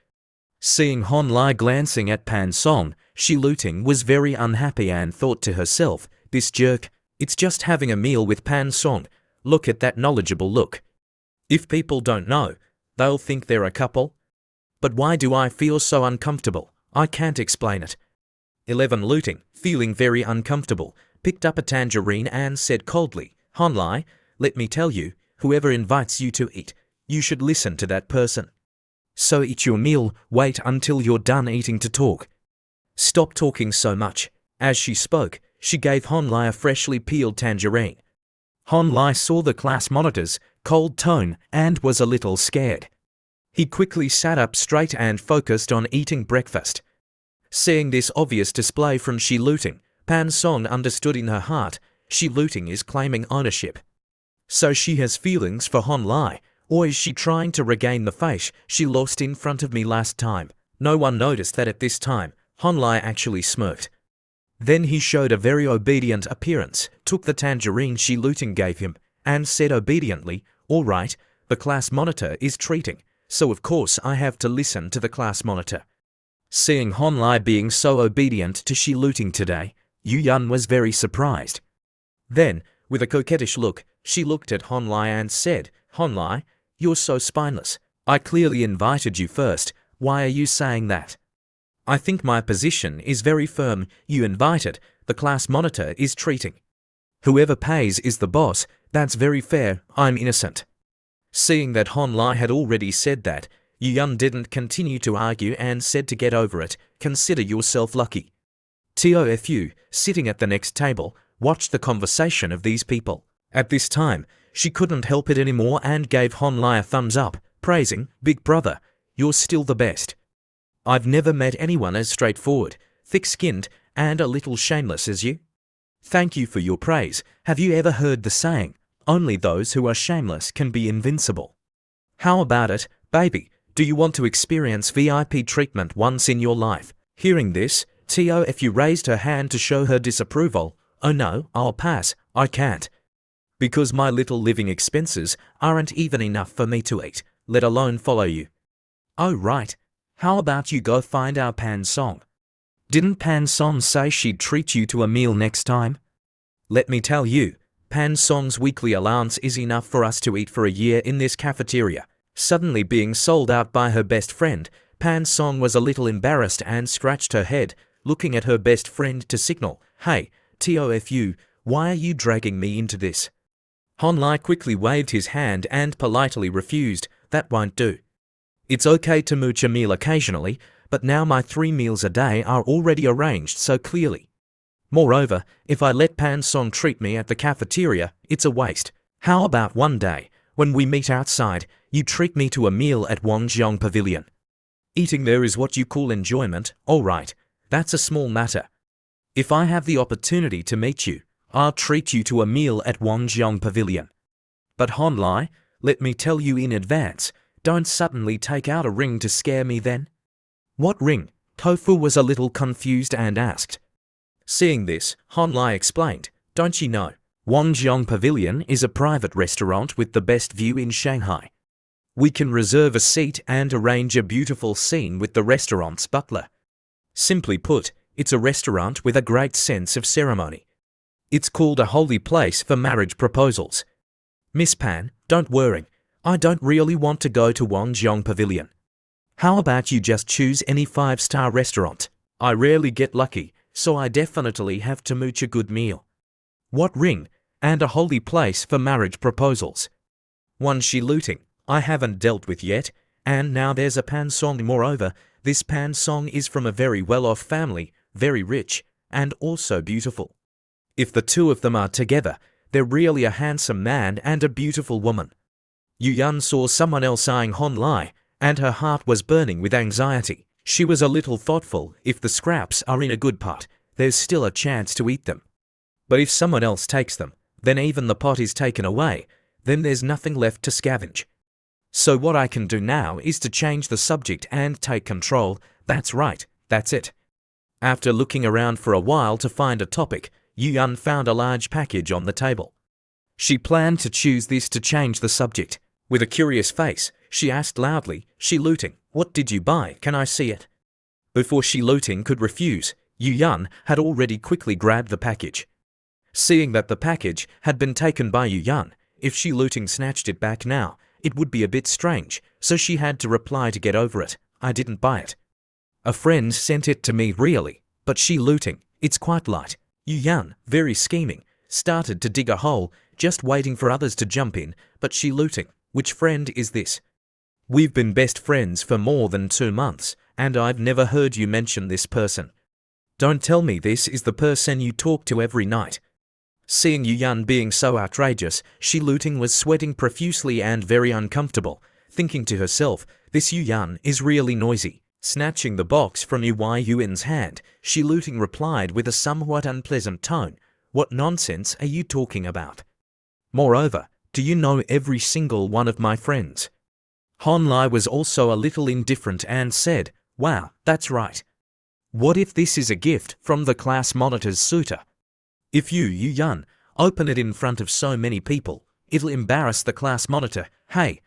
Seeing Hon Li glancing at Pan Song, Shi Luting was very unhappy and thought to herself, "This jerk, it's just having a meal with Pan Song. Look at that knowledgeable look. If people don't know, they'll think they're a couple. But why do I feel so uncomfortable? I can't explain it." 11 Luting, feeling very uncomfortable, picked up a tangerine and said coldly, "Hon Li, let me tell you, whoever invites you to eat, you should listen to that person. So eat your meal, wait until you're done eating to talk. Stop talking so much." As she spoke, she gave Hon Li a freshly peeled tangerine. Hon Li saw the class monitor's cold tone and was a little scared. He quickly sat up straight and focused on eating breakfast. Seeing this obvious display from Shi Luting, Pan Song understood in her heart, Shi Luting is claiming ownership. So she has feelings for Hon Li, or is she trying to regain the face she lost in front of me last time? No one noticed that at this time, Hon Li actually smirked. Then he showed a very obedient appearance, took the tangerine Shi Luting gave him, and said obediently, "All right, the class monitor is treating, so of course I have to listen to the class monitor." Seeing Hon Lai being so obedient to Shi Luting today, Yu Yan was very surprised. Then, with a coquettish look, she looked at Hon Lai and said, "Hon Lai, you're so spineless. I clearly invited you first. Why are you saying that? I think my position is very firm. You invited, the class monitor is treating. Whoever pays is the boss. That's very fair. I'm innocent." Seeing that Hon Lai had already said that, Yu Yan didn't continue to argue and said to get over it, "Consider yourself lucky." Tofu, sitting at the next table, watched the conversation of these people. At this time, she couldn't help it anymore and gave Hon Lai a thumbs up, praising, "Big brother, you're still the best. I've never met anyone as straightforward, thick-skinned, and a little shameless as you. Thank you for your praise. Have you ever heard the saying, only those who are shameless can be invincible? How about it, baby? Do you want to experience VIP treatment once in your life?" Hearing this, Tofu raised her hand to show her disapproval. "Oh no, I'll pass. I can't. Because my little living expenses aren't even enough for me to eat, let alone follow you." "Oh right. How about you go find our Pan Song? Didn't Pan Song say she'd treat you to a meal next time? Let me tell you, Pan Song's weekly allowance is enough for us to eat for a year in this cafeteria." Suddenly being sold out by her best friend, Pan Song was a little embarrassed and scratched her head, looking at her best friend to signal, "Hey, Tofu, why are you dragging me into this?" Hon Lai quickly waved his hand and politely refused. "That won't do. It's okay to mooch a meal occasionally, but now my 3 meals a day are already arranged so clearly. Moreover, if I let Pan Song treat me at the cafeteria, it's a waste. How about one day, when we meet outside, you treat me to a meal at Wangjiang Pavilion? Eating there is what you call enjoyment, all right, that's a small matter. If I have the opportunity to meet you, I'll treat you to a meal at Wangjiang Pavilion. But Hon Lai, let me tell you in advance, don't suddenly take out a ring to scare me then." "What ring?" Tofu was a little confused and asked. Seeing this, Hon Lai explained, "Don't you know, Wangjiang Pavilion is a private restaurant with the best view in Shanghai. We can reserve a seat and arrange a beautiful scene with the restaurant's butler. Simply put, it's a restaurant with a great sense of ceremony. It's called a holy place for marriage proposals. Miss Pan, don't worry, I don't really want to go to Wangjiang Pavilion. How about you just choose any 5-star restaurant? I rarely get lucky, so I definitely have to mooch a good meal. What ring? And a holy place for marriage proposals. One Shi Luting I haven't dealt with yet, and now there's a Pan Song. Moreover, this Pan Song is from a very well-off family, very rich, and also beautiful. If the two of them are together, they're really a handsome man and a beautiful woman." Yu Yan saw someone else eyeing Hon Lai, and her heart was burning with anxiety. She was a little thoughtful. If the scraps are in a good pot, there's still a chance to eat them. But if someone else takes them, then even the pot is taken away, then there's nothing left to scavenge. So what I can do now is to change the subject and take control. That's right, that's it. After looking around for a while to find a topic, Yu Yan found a large package on the table. She planned to choose this to change the subject. With a curious face, she asked loudly, "Shi Luting, what did you buy? Can I see it?" Before Shi Luting could refuse, Yu Yan had already quickly grabbed the package. Seeing that the package had been taken by Yu Yan, if Shi Luting snatched it back now, it would be a bit strange, so she had to reply to get over it. "I didn't buy it. A friend sent it to me really, but Shi Luting, it's quite light." Yu Yan, very scheming, started to dig a hole, just waiting for others to jump in, but Shi Luting, which friend is this? We've been best friends for more than 2 months, and I've never heard you mention this person. Don't tell me this is the person you talk to every night. Seeing Yu Yan being so outrageous, Shi Luting was sweating profusely and very uncomfortable, thinking to herself, this Yu Yan is really noisy. Snatching the box from Yu Yun's hand, Shi Luting replied with a somewhat unpleasant tone, "What nonsense are you talking about? Moreover, do you know every single one of my friends?" Hon Lai was also a little indifferent and said, "Wow, that's right. What if this is a gift from the class monitor's suitor? If you Yun, open it in front of so many people, it'll embarrass the class monitor. Hey,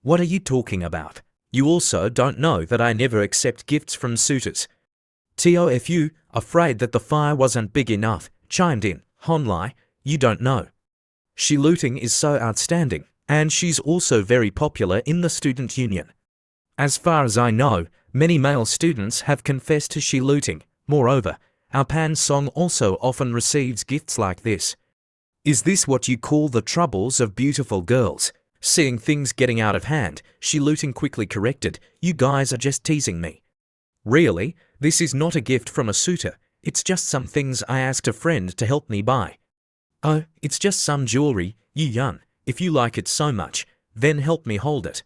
what are you talking about? You also don't know that I never accept gifts from suitors. TOFU, afraid that the fire wasn't big enough, chimed in. Honlai, you don't know. She looting is so outstanding, and she's also very popular in the student union. As far as I know, many male students have confessed to she looting. Moreover, our Pan song also often receives gifts like this. Is this what you call the troubles of beautiful girls? Seeing things getting out of hand, she looting quickly corrected. You guys are just teasing me. Really, this is not a gift from a suitor. It's just some things I asked a friend to help me buy. Oh, it's just some jewelry, Yun. If you like it so much, then help me hold it.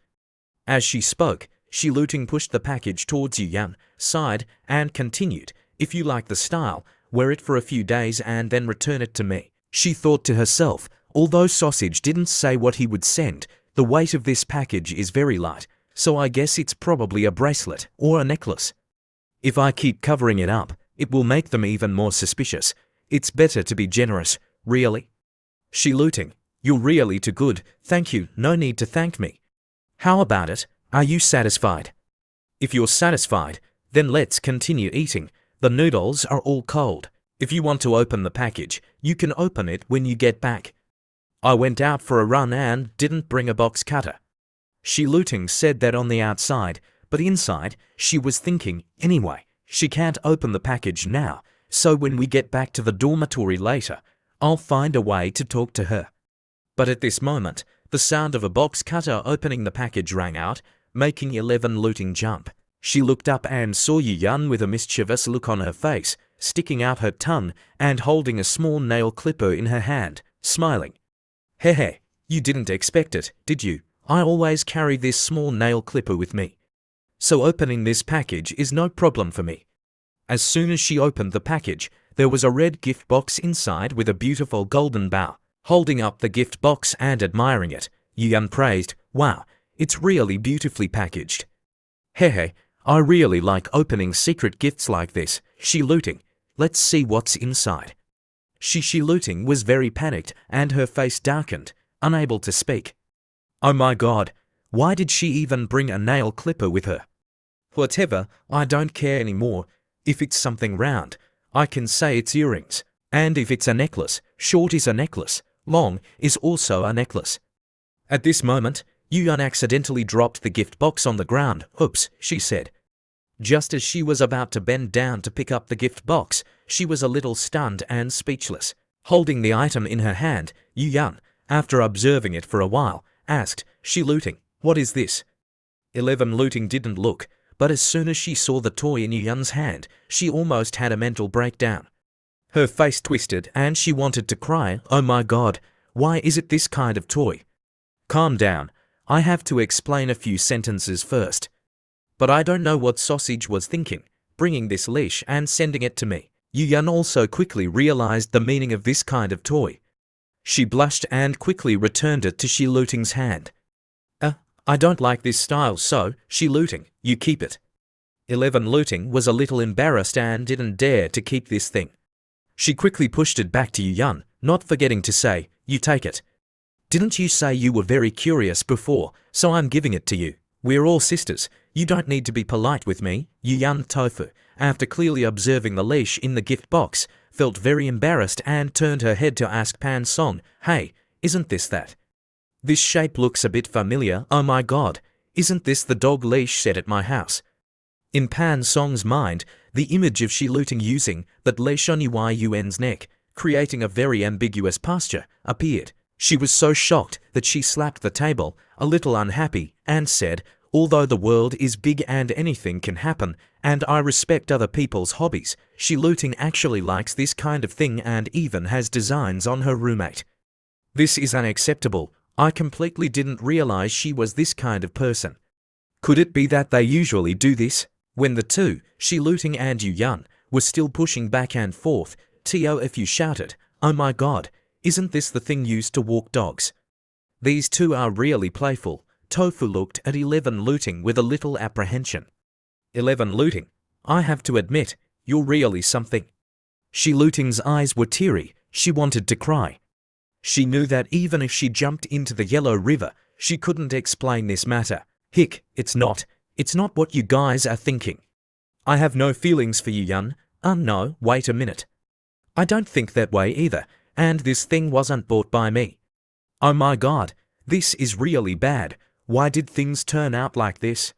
As she spoke, she looting pushed the package towards Yun, sighed, and continued. If you like the style, wear it for a few days and then return it to me. She thought to herself, although Sausage didn't say what he would send, the weight of this package is very light, so I guess it's probably a bracelet or a necklace. If I keep covering it up, it will make them even more suspicious. It's better to be generous, really. She looting, you're really too good, thank you, no need to thank me. How about it, are you satisfied? If you're satisfied, then let's continue eating. The noodles are all cold. If you want to open the package, you can open it when you get back. I went out for a run and didn't bring a box cutter. She looting said that on the outside, but inside, she was thinking, anyway, she can't open the package now, so when we get back to the dormitory later, I'll find a way to talk to her. But at this moment, the sound of a box cutter opening the package rang out, making 11 looting jump. She looked up and saw Yun with a mischievous look on her face, sticking out her tongue and holding a small nail clipper in her hand, smiling. Hehe, you didn't expect it, did you? I always carry this small nail clipper with me. So opening this package is no problem for me. As soon as she opened the package, there was a red gift box inside with a beautiful golden bow. Holding up the gift box and admiring it, Yun praised, wow, it's really beautifully packaged. Hehe, I really like opening secret gifts like this. She looting, let's see what's inside. She looting was very panicked and her face darkened, unable to speak. Oh my god, why did she even bring a nail clipper with her? Whatever, I don't care anymore. If it's something round, I can say it's earrings. And if it's a necklace, short is a necklace, long is also a necklace. At this moment, Yun accidentally dropped the gift box on the ground. Oops, she said. Just as she was about to bend down to pick up the gift box, she was a little stunned and speechless. Holding the item in her hand, Yun, after observing it for a while, asked, she looting, what is this? 11 looting didn't look, but as soon as she saw the toy in Yun's hand, she almost had a mental breakdown. Her face twisted and she wanted to cry. Oh my god, why is it this kind of toy? Calm down, I have to explain a few sentences first. But I don't know what Sausage was thinking, bringing this leash and sending it to me. Yun also quickly realized the meaning of this kind of toy. She blushed and quickly returned it to She Looting's hand. I don't like this style, so, She Looting, you keep it. 11 Looting was a little embarrassed and didn't dare to keep this thing. She quickly pushed it back to Yun, not forgetting to say, you take it. Didn't you say you were very curious before, so I'm giving it to you. We're all sisters, you don't need to be polite with me. Yun Tofu, after clearly observing the leash in the gift box, felt very embarrassed and turned her head to ask Pan Song, hey, isn't this that? This shape looks a bit familiar, oh my god, isn't this the dog leash set at my house? In Pan Song's mind, the image of She Looting using that leash on Yun's neck, creating a very ambiguous posture, appeared. She was so shocked that she slapped the table, a little unhappy, and said, although the world is big and anything can happen, and I respect other people's hobbies, She Looting actually likes this kind of thing and even has designs on her roommate. This is unacceptable. I completely didn't realize she was this kind of person. Could it be that they usually do this? When the two, She Looting and Yun, were still pushing back and forth, Tofu shouted, oh my god, isn't this the thing used to walk dogs? These two are really playful. Tofu looked at 11 Looting with a little apprehension. 11 Looting, I have to admit, you're really something. Shi Luting's eyes were teary, she wanted to cry. She knew that even if she jumped into the Yellow River, she couldn't explain this matter. Hick, it's not what you guys are thinking. I have no feelings for you, Yun. No, wait a minute. I don't think that way either, and this thing wasn't bought by me. Oh my god, this is really bad. Why did things turn out like this?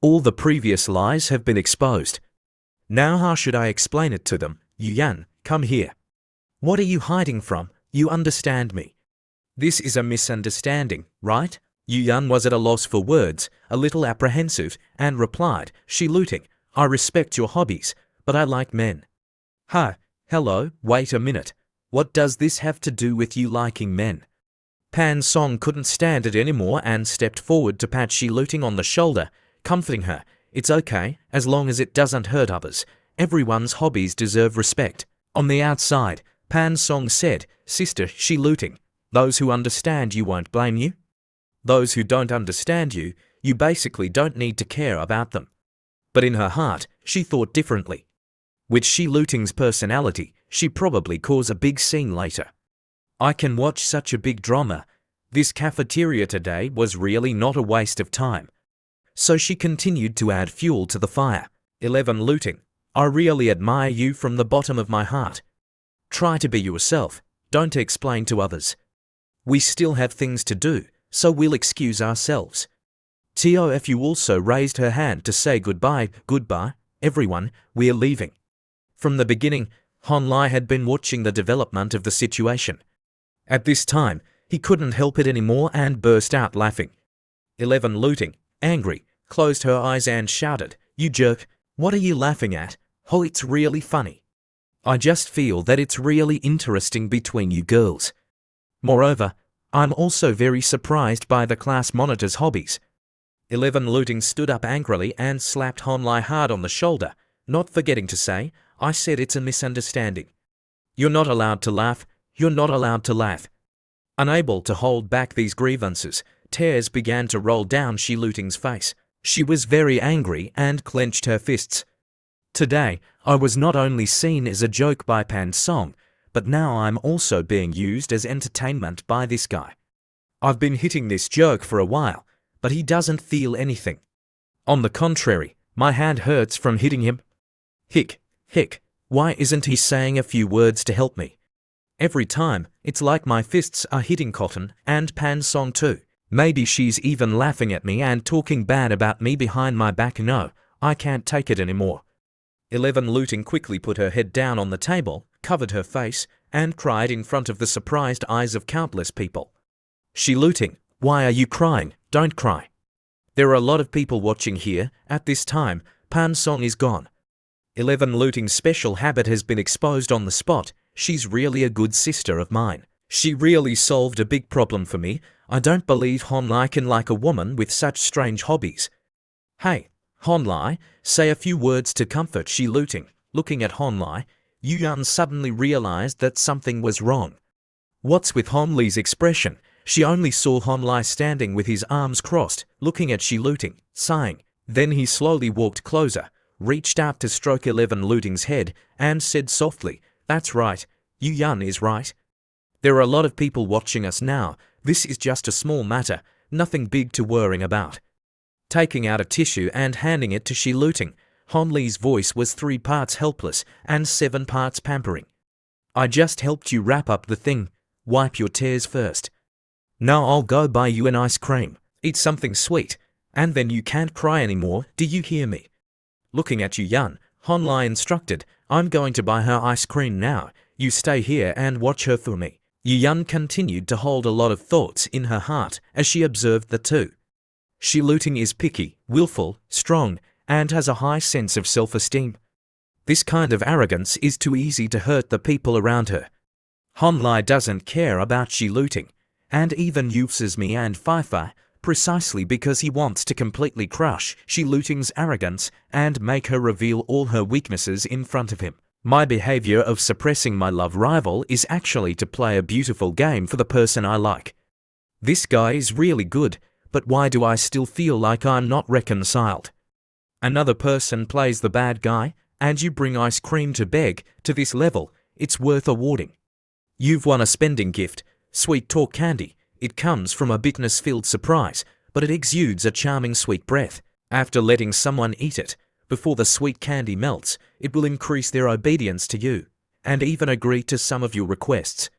All the previous lies have been exposed. Now how should I explain it to them? Yun, come here. What are you hiding from? You understand me. This is a misunderstanding, right? Yun was at a loss for words, a little apprehensive, and replied, Shi Luting, I respect your hobbies, but I like men. Hello, wait a minute. What does this have to do with you liking men? Pan Song couldn't stand it anymore and stepped forward to pat Shi Luting on the shoulder, comforting her. It's okay, as long as it doesn't hurt others. Everyone's hobbies deserve respect. On the outside, Pan Song said, Sister Shi Luting, those who understand you won't blame you. Those who don't understand you, you basically don't need to care about them. But in her heart, she thought differently. With Shi Luting's personality, she'd probably cause a big scene later. I can watch such a big drama. This cafeteria today was really not a waste of time. So she continued to add fuel to the fire. 11 Luting, I really admire you from the bottom of my heart. Try to be yourself, don't explain to others. We still have things to do, so we'll excuse ourselves. TOF you also raised her hand to say goodbye. Goodbye, everyone, we're leaving. From the beginning, Hon Lai had been watching the development of the situation. At this time, he couldn't help it anymore and burst out laughing. 11 Luting, angry, closed her eyes and shouted, You jerk, what are you laughing at? Oh, it's really funny. I just feel that it's really interesting between you girls. Moreover, I'm also very surprised by the class monitor's hobbies. 11 Luting stood up angrily and slapped Hon Lai hard on the shoulder, not forgetting to say, I said it's a misunderstanding. You're not allowed to laugh. You're not allowed to laugh. Unable to hold back these grievances, tears began to roll down Shi Luting's face. She was very angry and clenched her fists. Today, I was not only seen as a joke by Pan Song, but now I'm also being used as entertainment by this guy. I've been hitting this jerk for a while, but he doesn't feel anything. On the contrary, my hand hurts from hitting him. Hick, why isn't he saying a few words to help me? Every time, it's like my fists are hitting cotton, and Pan Song too. Maybe she's even laughing at me and talking bad about me behind my back. No, I can't take it anymore. 11 Luting quickly put her head down on the table, covered her face, and cried in front of the surprised eyes of countless people. Shi Luting, why are you crying? Don't cry. There are a lot of people watching here. At this time, Pan Song is gone. 11 Luting's special habit has been exposed on the spot. She's really a good sister of mine. She really solved a big problem for me. I don't believe Hon Lai can like a woman with such strange hobbies. Hey, Hon Lai, say a few words to comfort Shi Luting. Looking at Hon Lai, Yun suddenly realized that something was wrong. What's with Hon Lai's expression? She only saw Hon Lai standing with his arms crossed, looking at Shi Luting, sighing. Then he slowly walked closer, reached out to stroke 11 Luting's head, and said softly, That's right, Yun is right. There are a lot of people watching us now. This is just a small matter, nothing big to worrying about. Taking out a tissue and handing it to Shi Luting, Hon Lai's voice was 3 parts helpless and 7 parts pampering. I just helped you wrap up the thing. Wipe your tears first. Now I'll go buy you an ice cream. Eat something sweet, and then you can't cry anymore. Do you hear me? Looking at Yun, Hon Lai instructed, I'm going to buy her ice cream now. You stay here and watch her for me. Yun continued to hold a lot of thoughts in her heart as she observed the two. Shi Luting is picky, willful, strong, and has a high sense of self-esteem. This kind of arrogance is too easy to hurt the people around her. Hon Lai doesn't care about Shi Luting, and even uses me and Pfeiffer precisely because he wants to completely crush Shi Luting's arrogance and make her reveal all her weaknesses in front of him. My behavior of suppressing my love rival is actually to play a beautiful game for the person I like. This guy is really good, but why do I still feel like I'm not reconciled? Another person plays the bad guy, and you bring ice cream to beg. To this level, it's worth awarding. You've won a spending gift, sweet talk candy. It comes from a bitterness-filled surprise, but it exudes a charming sweet breath. After letting someone eat it, before the sweet candy melts, it will increase their obedience to you, and even agree to some of your requests.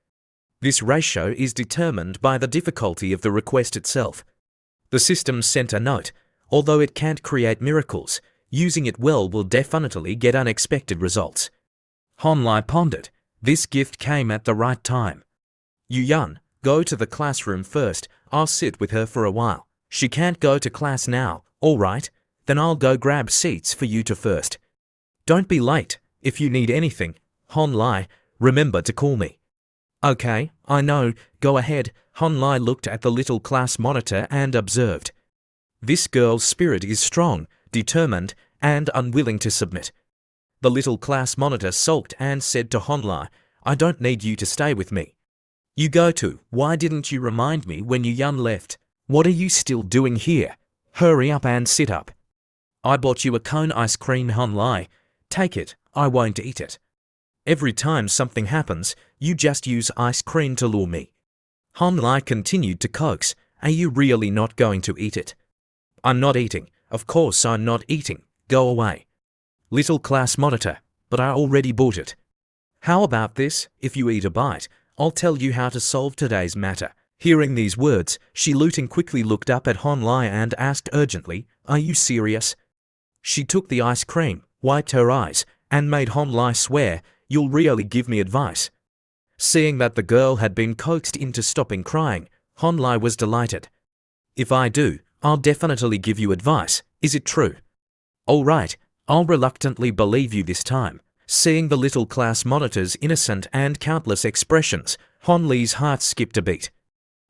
This ratio is determined by the difficulty of the request itself. The system sent a note. Although it can't create miracles, using it well will definitely get unexpected results. Honlai pondered. This gift came at the right time. Yun, go to the classroom first. I'll sit with her for a while. She can't go to class now. All right, then I'll go grab seats for you two first. Don't be late. If you need anything, Honlai, remember to call me. Okay, I know. Go ahead. Honlai looked at the little class monitor and observed. This girl's spirit is strong, determined, and unwilling to submit. The little class monitor sulked and said to Honlai, I don't need you to stay with me. You go to. Why didn't you remind me when Yun left? What are you still doing here? Hurry up and sit up. I bought you a cone ice cream, Honlai. Take it. I won't eat it. Every time something happens, you just use ice cream to lure me. Honlai continued to coax. Are you really not going to eat it? I'm not eating. Of course I'm not eating. Go away. Little class monitor, but I already bought it. How about this? If you eat a bite, I'll tell you how to solve today's matter. Hearing these words, Shiluting quickly looked up at Honlai and asked urgently, Are you serious? She took the ice cream, wiped her eyes, and made Honlai swear, You'll really give me advice. Seeing that the girl had been coaxed into stopping crying, Honlai was delighted. If I do, I'll definitely give you advice. Is it true? All right, I'll reluctantly believe you this time. Seeing the little class monitor's innocent and countless expressions, Honlai's heart skipped a beat.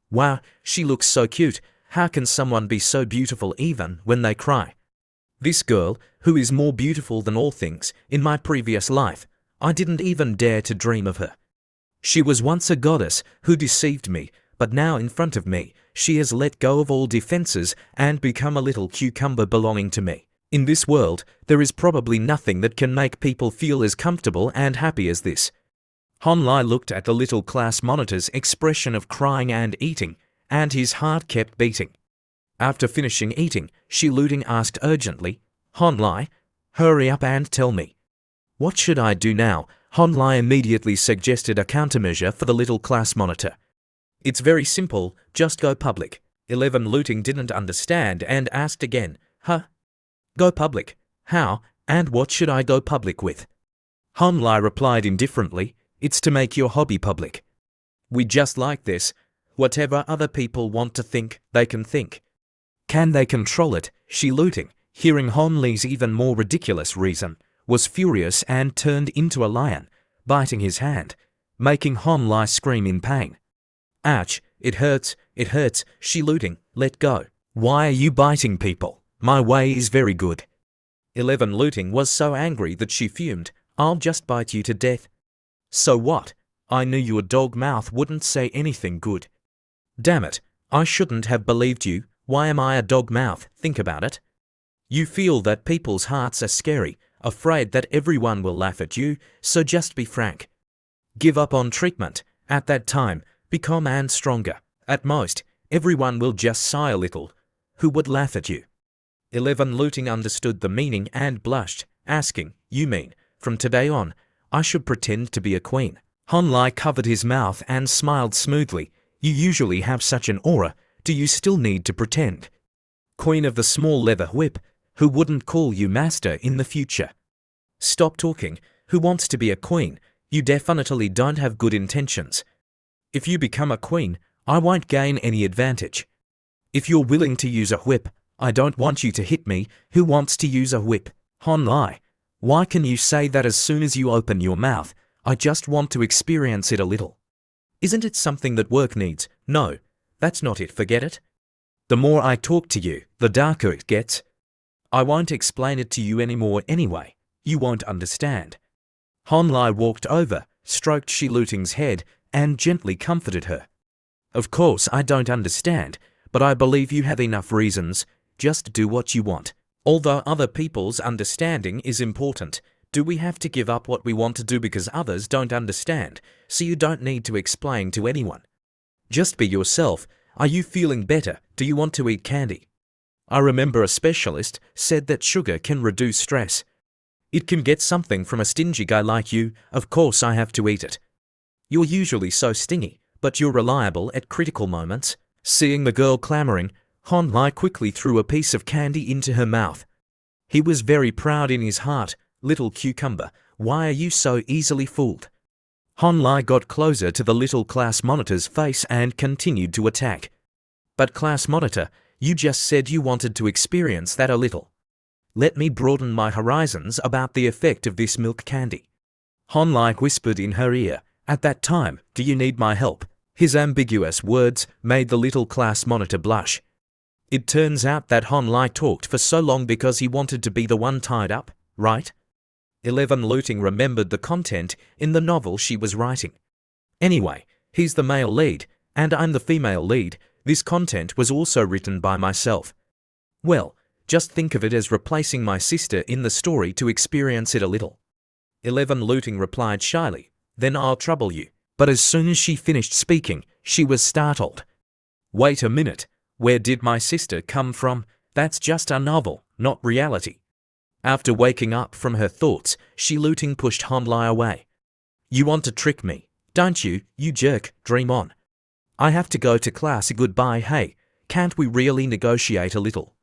Wow, she looks so cute. How can someone be so beautiful even when they cry? This girl, who is more beautiful than all things, in my previous life, I didn't even dare to dream of her. She was once a goddess who deceived me, but now in front of me, she has let go of all defenses and become a little cucumber belonging to me. In this world, there is probably nothing that can make people feel as comfortable and happy as this. Honlai looked at the little class monitor's expression of crying and eating, and his heart kept beating. After finishing eating, Shiluting asked urgently, Honlai, hurry up and tell me. What should I do now? Honlai immediately suggested a countermeasure for the little class monitor. It's very simple, just go public. 11 Looting didn't understand and asked again, Huh? Go public? How, and what should I go public with? Honlai replied indifferently, It's to make your hobby public. We just like this. Whatever other people want to think, they can think. Can they control it? Shiluting, hearing Honlai's even more ridiculous reason, was furious and turned into a lion, biting his hand, making Honlai scream in pain. Ouch, it hurts, Shiluting, let go. Why are you biting people? My way is very good. 11 Looting was so angry that she fumed, I'll just bite you to death. So what? I knew your dog mouth wouldn't say anything good. Damn it, I shouldn't have believed you. Why am I a dog mouth? Think about it. You feel that people's hearts are scary, afraid that everyone will laugh at you, so just be frank. Give up on treatment. At that time, become and stronger. At most, everyone will just sigh a little. Who would laugh at you? 11 Looting understood the meaning and blushed, asking, You mean, from today on, I should pretend to be a queen? Honlai covered his mouth and smiled smoothly. You usually have such an aura. Do you still need to pretend? Queen of the small leather whip, who wouldn't call you master in the future? Stop talking. Who wants to be a queen? You definitely don't have good intentions. If you become a queen, I won't gain any advantage. If you're willing to use a whip, I don't want you to hit me. Who wants to use a whip? Honlai, why can you say that as soon as you open your mouth? I just want to experience it a little. Isn't it something that work needs? No, that's not it, forget it. The more I talk to you, the darker it gets. I won't explain it to you anymore anyway. You won't understand. Honlai walked over, stroked Shiluting's head, and gently comforted her. Of course I don't understand, but I believe you have enough reasons. Just do what you want. Although other people's understanding is important, do we have to give up what we want to do because others don't understand, so you don't need to explain to anyone? Just be yourself. Are you feeling better? Do you want to eat candy? I remember a specialist said that sugar can reduce stress. It can get something from a stingy guy like you. Of course I have to eat it. You're usually so stingy, but you're reliable at critical moments. Seeing the girl clamoring, Han Lai quickly threw a piece of candy into her mouth. He was very proud in his heart. Little cucumber, why are you so easily fooled? Han Lai got closer to the little class monitor's face and continued to attack. But class monitor, you just said you wanted to experience that a little. Let me broaden my horizons about the effect of this milk candy. Han Lai whispered in her ear. At that time, do you need my help? His ambiguous words made the little class monitor blush. It turns out that Han Lai talked for so long because he wanted to be the one tied up, right? 11 Looting remembered the content in the novel she was writing. Anyway, he's the male lead, and I'm the female lead. This content was also written by myself. Well, just think of it as replacing my sister in the story to experience it a little. 11 Looting replied shyly, then I'll trouble you. But as soon as she finished speaking, she was startled. Wait a minute, where did my sister come from? That's just a novel, not reality. After waking up from her thoughts, she Looting pushed Han Lai away. You want to trick me, don't you, you jerk? Dream on. I have to go to class. Goodbye. Hey, can't we really negotiate a little?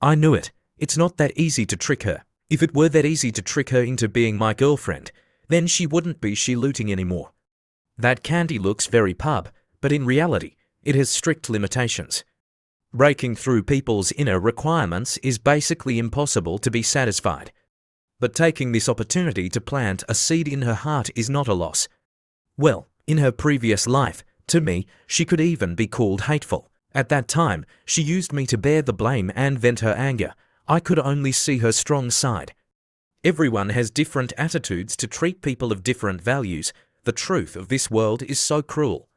I knew it. It's not that easy to trick her. If it were that easy to trick her into being my girlfriend, then she wouldn't be Looting anymore. That candy looks very pub, but in reality, it has strict limitations. Breaking through people's inner requirements is basically impossible to be satisfied. But taking this opportunity to plant a seed in her heart is not a loss. Well, in her previous life, to me, she could even be called hateful. At that time, she used me to bear the blame and vent her anger. I could only see her strong side. Everyone has different attitudes to treat people of different values. The truth of this world is so cruel.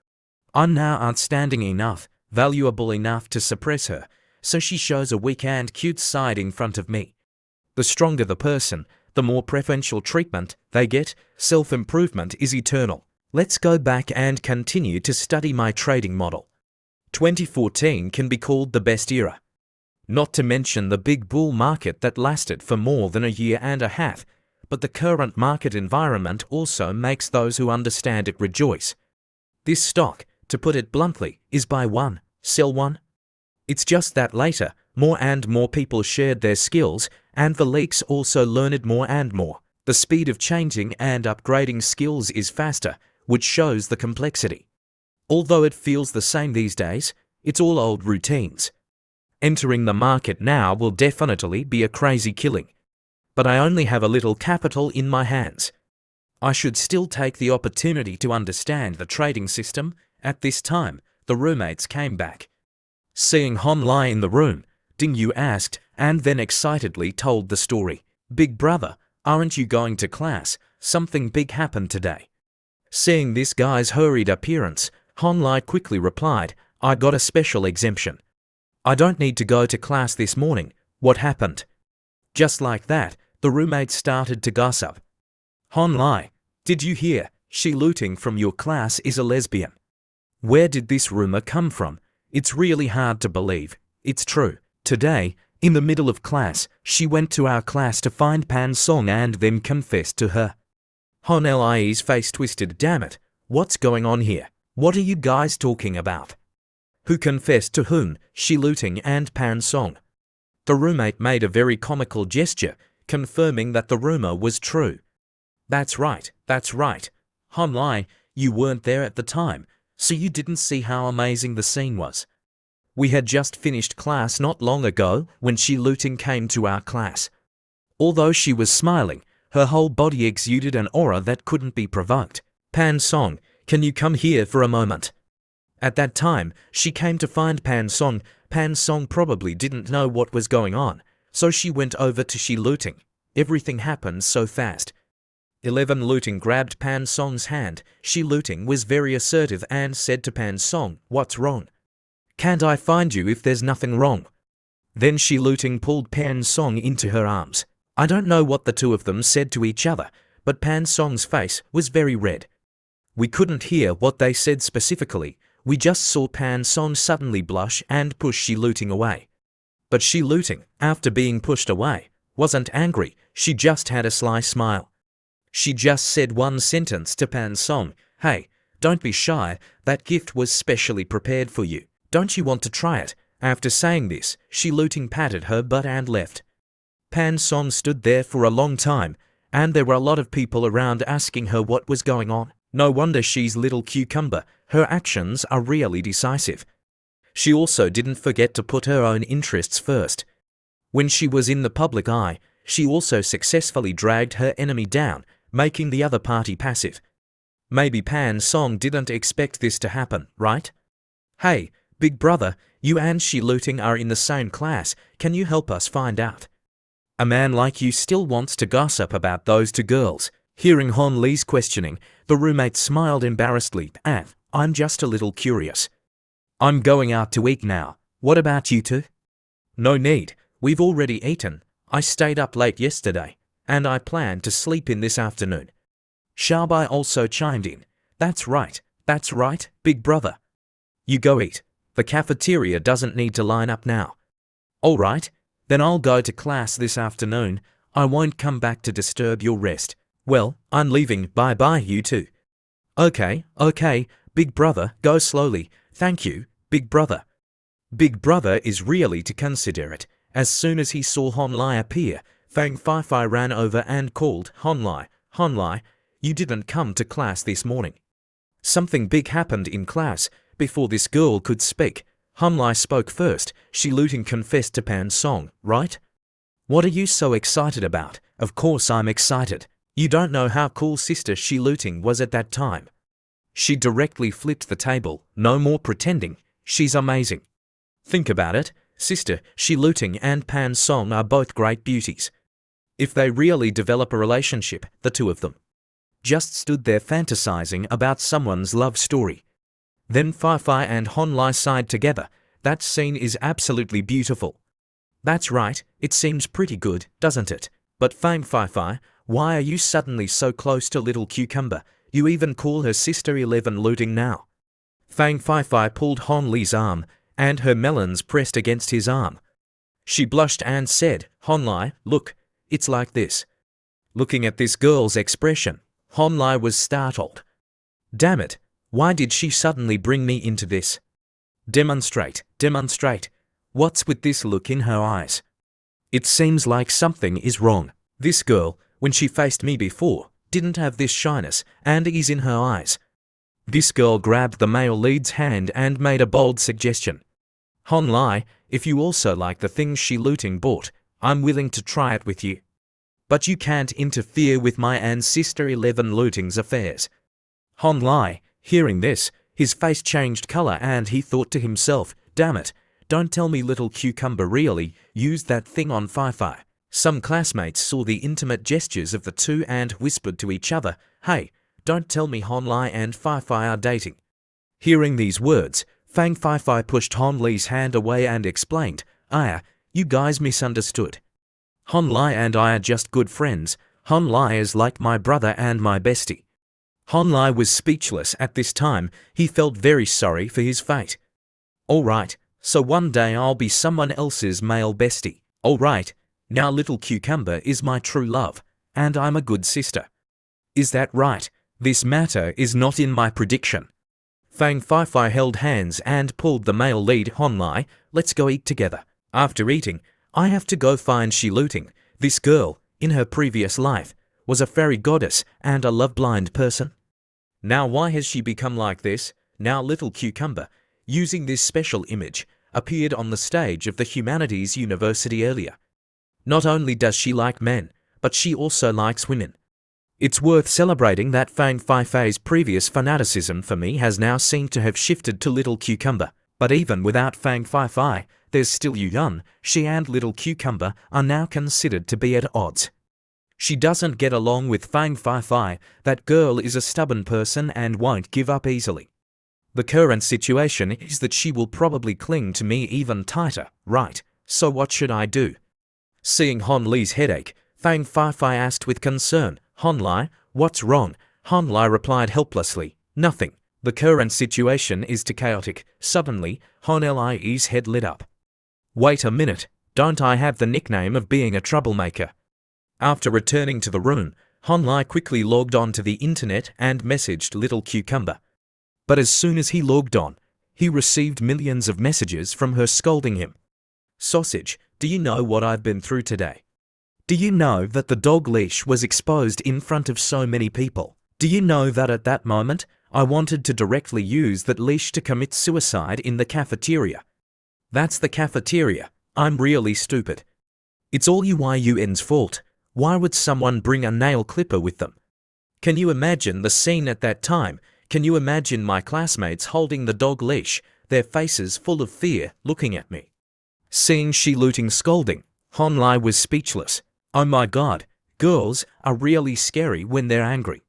I'm now outstanding enough, valuable enough to suppress her, so she shows a weak and cute side in front of me. The stronger the person, the more preferential treatment they get. Self-improvement is eternal. Let's go back and continue to study my trading model. 2014 can be called the best era. Not to mention the big bull market that lasted for more than a year and a half, but the current market environment also makes those who understand it rejoice. This stock, to put it bluntly, is buy one, sell one. It's just that later, more and more people shared their skills, and the leaks also learned more and more. The speed of changing and upgrading skills is faster, which shows the complexity. Although it feels the same these days, it's all old routines. Entering the market now will definitely be a crazy killing. But I only have a little capital in my hands. I should still take the opportunity to understand the trading system. At this time, the roommates came back. Seeing Han Lai in the room, Ding Yu asked, and then excitedly told the story. Big brother, aren't you going to class? Something big happened today. Seeing this guy's hurried appearance, Han Lai quickly replied, I got a special exemption. I don't need to go to class this morning. What happened? Just like that, the roommates started to gossip. Han Lai, did you hear? Looting from your class is a lesbian. Where did this rumor come from? It's really hard to believe. It's true. Today, in the middle of class, she went to our class to find Pan Song and then confessed to her. Han Lai's face twisted. Damn it, what's going on here? What are you guys talking about? Who confessed to whom? Looting and Pan Song. The roommate made a very comical gesture, confirming that the rumor was true. That's right, that's right. Han Lai, you weren't there at the time, so you didn't see how amazing the scene was. We had just finished class not long ago when Looting came to our class. Although she was smiling, her whole body exuded an aura that couldn't be provoked. Pan Song, can you come here for a moment? At that time, she came to find Pan Song. Pan Song probably didn't know what was going on, so she went over to Looting. Everything happened so fast. 11 Looting grabbed Pan Song's hand. Looting was very assertive and said to Pan Song, what's wrong? Can't I find you if there's nothing wrong? Then Shi Luting pulled Pan Song into her arms. I don't know what the two of them said to each other, but Pan Song's face was very red. We couldn't hear what they said specifically, we just saw Pan Song suddenly blush and push Shi Luting away. But Shi Luting, after being pushed away, wasn't angry, she just had a sly smile. She just said one sentence to Pan Song, "Hey, don't be shy, that gift was specially prepared for you. Don't you want to try it?" After saying this, Shi Luting patted her butt and left. Pan Song stood there for a long time, and there were a lot of people around asking her what was going on. No wonder she's little cucumber, her actions are really decisive. She also didn't forget to put her own interests first. When she was in the public eye, she also successfully dragged her enemy down, making the other party passive. Maybe Pan Song didn't expect this to happen, right? "Hey, big brother, you and Shi Luting are in the same class, can you help us find out?" A man like you still wants to gossip about those two girls. Hearing Hon Lee's questioning, the roommate smiled embarrassedly. I'm just a little curious. I'm going out to eat now. What about you two?" "No need, we've already eaten. I stayed up late yesterday, and I plan to sleep in this afternoon." Xiaobai also chimed in. That's right, big brother. You go eat. The cafeteria doesn't need to line up now." "All right, then I'll go to class this afternoon. I won't come back to disturb your rest." "Well, I'm leaving, bye-bye you two." Okay, big brother, go slowly. Thank you, big brother." Big brother is really to consider it. As soon as he saw Hon Lai appear, Fang Fai ran over and called, Hon Lai, you didn't come to class this morning." Something big happened in class. Before this girl could speak, Hon Lai spoke first. Shi Luting confessed to Pan Song, right? "What are you so excited about?" "Of course I'm excited. You don't know how cool sister Shi Luting was at that time. She directly flipped the table, no more pretending, she's amazing. Think about it, sister Shi Luting and Pan Song are both great beauties. If they really develop a relationship, the two of them just stood there fantasizing about someone's love story. Then Fai and Hon Lai sighed together. That scene is absolutely beautiful. That's right, it seems pretty good, doesn't it? But Fang Fai, why are you suddenly so close to little cucumber? You even call her sister 11 Luting now." Fang Fai pulled Hon Li's arm, and her melons pressed against his arm. She blushed and said, "Hon Lai, look, it's like this." Looking at this girl's expression, Hon Lai was startled. Damn it, why did she suddenly bring me into this? Demonstrate. What's with this look in her eyes? It seems like something is wrong. This girl, when she faced me before, didn't have this shyness and ease in her eyes. This girl grabbed the male lead's hand and made a bold suggestion. "Hon Lai, if you also like the things Shi Luting bought, I'm willing to try it with you. But you can't interfere with my and sister 11 Luting's affairs." Hon Lai, hearing this, his face changed color and he thought to himself, damn it, don't tell me little cucumber really used that thing on Fai. Some classmates saw the intimate gestures of the two and whispered to each other, "Hey, don't tell me Hon Lai and Fai are dating." Hearing these words, Fang Fai pushed Hon Li's hand away and explained, you guys misunderstood. Hon Lai and I are just good friends. Hon Lai is like my brother and my bestie." Hon Lai was speechless at this time. He felt very sorry for his fate. "All right, so one day I'll be someone else's male bestie. All right. Now little cucumber is my true love, and I'm a good sister. Is that right? This matter is not in my prediction." Fang Fai held hands and pulled the male lead. "Hon Lai, let's go eat together. After eating, I have to go find Shi Luting. This girl, in her previous life, was a fairy goddess and a love-blind person. Now why has she become like this?" Now little cucumber, using this special image, appeared on the stage of the Humanities University earlier. Not only does she like men, but she also likes women. It's worth celebrating that Fang Fai's previous fanaticism for me has now seemed to have shifted to little cucumber. But even without Fang Fai, there's still Yu Yun. She and little cucumber are now considered to be at odds. She doesn't get along with Fang Fai. That girl is a stubborn person and won't give up easily. The current situation is that she will probably cling to me even tighter, right? So what should I do? Seeing Hon Li's headache, Fang Fai asked with concern, Hon Li, what's wrong? Hon Li replied helplessly, nothing. The current situation is too chaotic. Suddenly, Hon Li's head lit up. Wait a minute, don't I have the nickname of being a troublemaker? After returning to the room, Hon Li quickly logged on to the internet and messaged Little Cucumber. But as soon as he logged on, he received millions of messages from her scolding him. Sausage, do you know what I've been through today? Do you know that the dog leash was exposed in front of so many people? Do you know that at that moment, I wanted to directly use that leash to commit suicide in the cafeteria? That's the cafeteria. I'm really stupid. It's all UIUN's fault. Why would someone bring a nail clipper with them? Can you imagine the scene at that time? Can you imagine my classmates holding the dog leash, their faces full of fear, looking at me? Seeing Shi Luting scolding, Hon Li was speechless. Oh my god, girls are really scary when they're angry.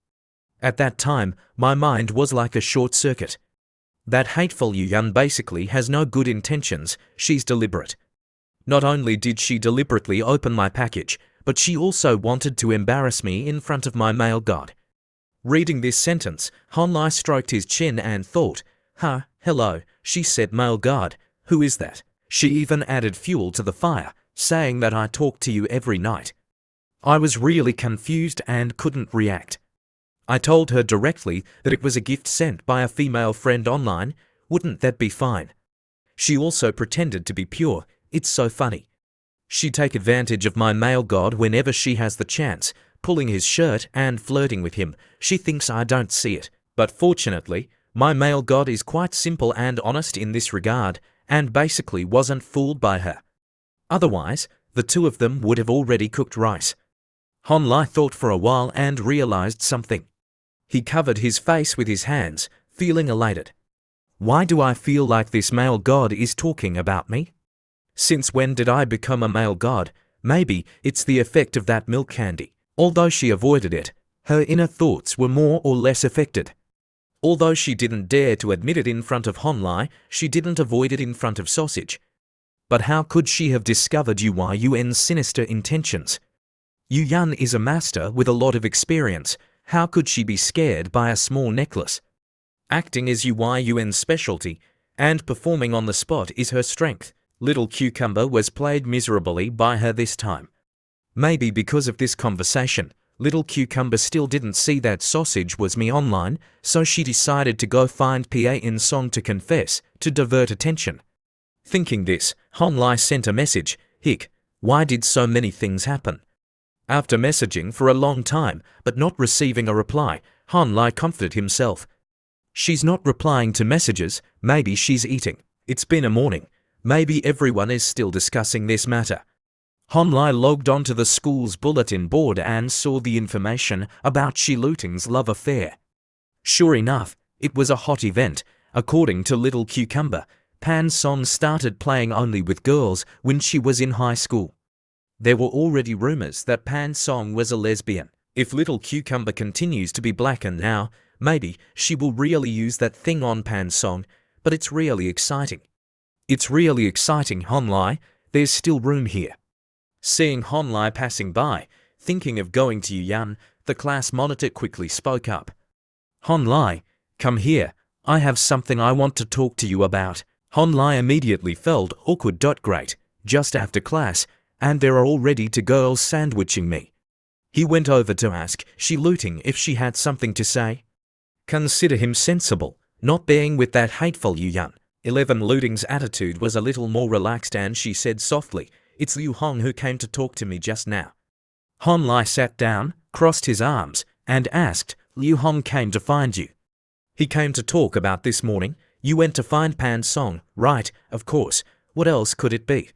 At that time, my mind was like a short circuit. That hateful Yuyan basically has no good intentions, she's deliberate. Not only did she deliberately open my package, but she also wanted to embarrass me in front of my male god. Reading this sentence, Hon Li stroked his chin and thought, hello, she said male god, who is that? She even added fuel to the fire, saying that I talk to you every night. I was really confused and couldn't react. I told her directly that it was a gift sent by a female friend online. Wouldn't that be fine? She also pretended to be pure. It's so funny. She'd take advantage of my male god whenever she has the chance, pulling his shirt and flirting with him. She thinks I don't see it. But fortunately, my male god is quite simple and honest in this regard, and basically wasn't fooled by her. Otherwise, the two of them would have already cooked rice. Hon Li thought for a while and realized something. He covered his face with his hands, feeling elated. Why do I feel like this male god is talking about me? Since when did I become a male god? Maybe it's the effect of that milk candy. Although she avoided it, her inner thoughts were more or less affected. Although she didn't dare to admit it in front of Hon Li, she didn't avoid it in front of Sausage. But how could she have discovered UIUN's sinister intentions? Yuyan is a master with a lot of experience. How could she be scared by a small necklace? Acting is UIUN's specialty, and performing on the spot is her strength. Little Cucumber was played miserably by her this time. Maybe because of this conversation, Little Cucumber still didn't see that Sausage was me online, so she decided to go find PA in Song to confess, to divert attention. Thinking this, Hon Li sent a message, Hick, why did so many things happen? After messaging for a long time, but not receiving a reply, Hon Li comforted himself. She's not replying to messages, maybe she's eating. It's been a morning. Maybe everyone is still discussing this matter. Hon Li logged onto the school's bulletin board and saw the information about Shi Luting's love affair. Sure enough, it was a hot event. According to Little Cucumber, Pan Song started playing only with girls when she was in high school. There were already rumors that Pan Song was a lesbian. If Little Cucumber continues to be blackened now, maybe she will really use that thing on Pan Song, but it's really exciting. It's really exciting, Hon Li. There's still room here. Seeing Hon Li passing by, thinking of going to Yuyan, the class monitor quickly spoke up. Hon Li, come here. I have something I want to talk to you about. Hon Li immediately felt awkward. Great, just after class, and there are already two girls sandwiching me. He went over to ask Shi Luting if she had something to say. Consider him sensible, not being with that hateful Yuyan. 11 Luting's attitude was a little more relaxed and she said softly, It's Liu Hong who came to talk to me just now. Hon Li sat down, crossed his arms, and asked, Liu Hong came to find you. He came to talk about this morning. You went to find Pan Song, right? Of course. What else could it be?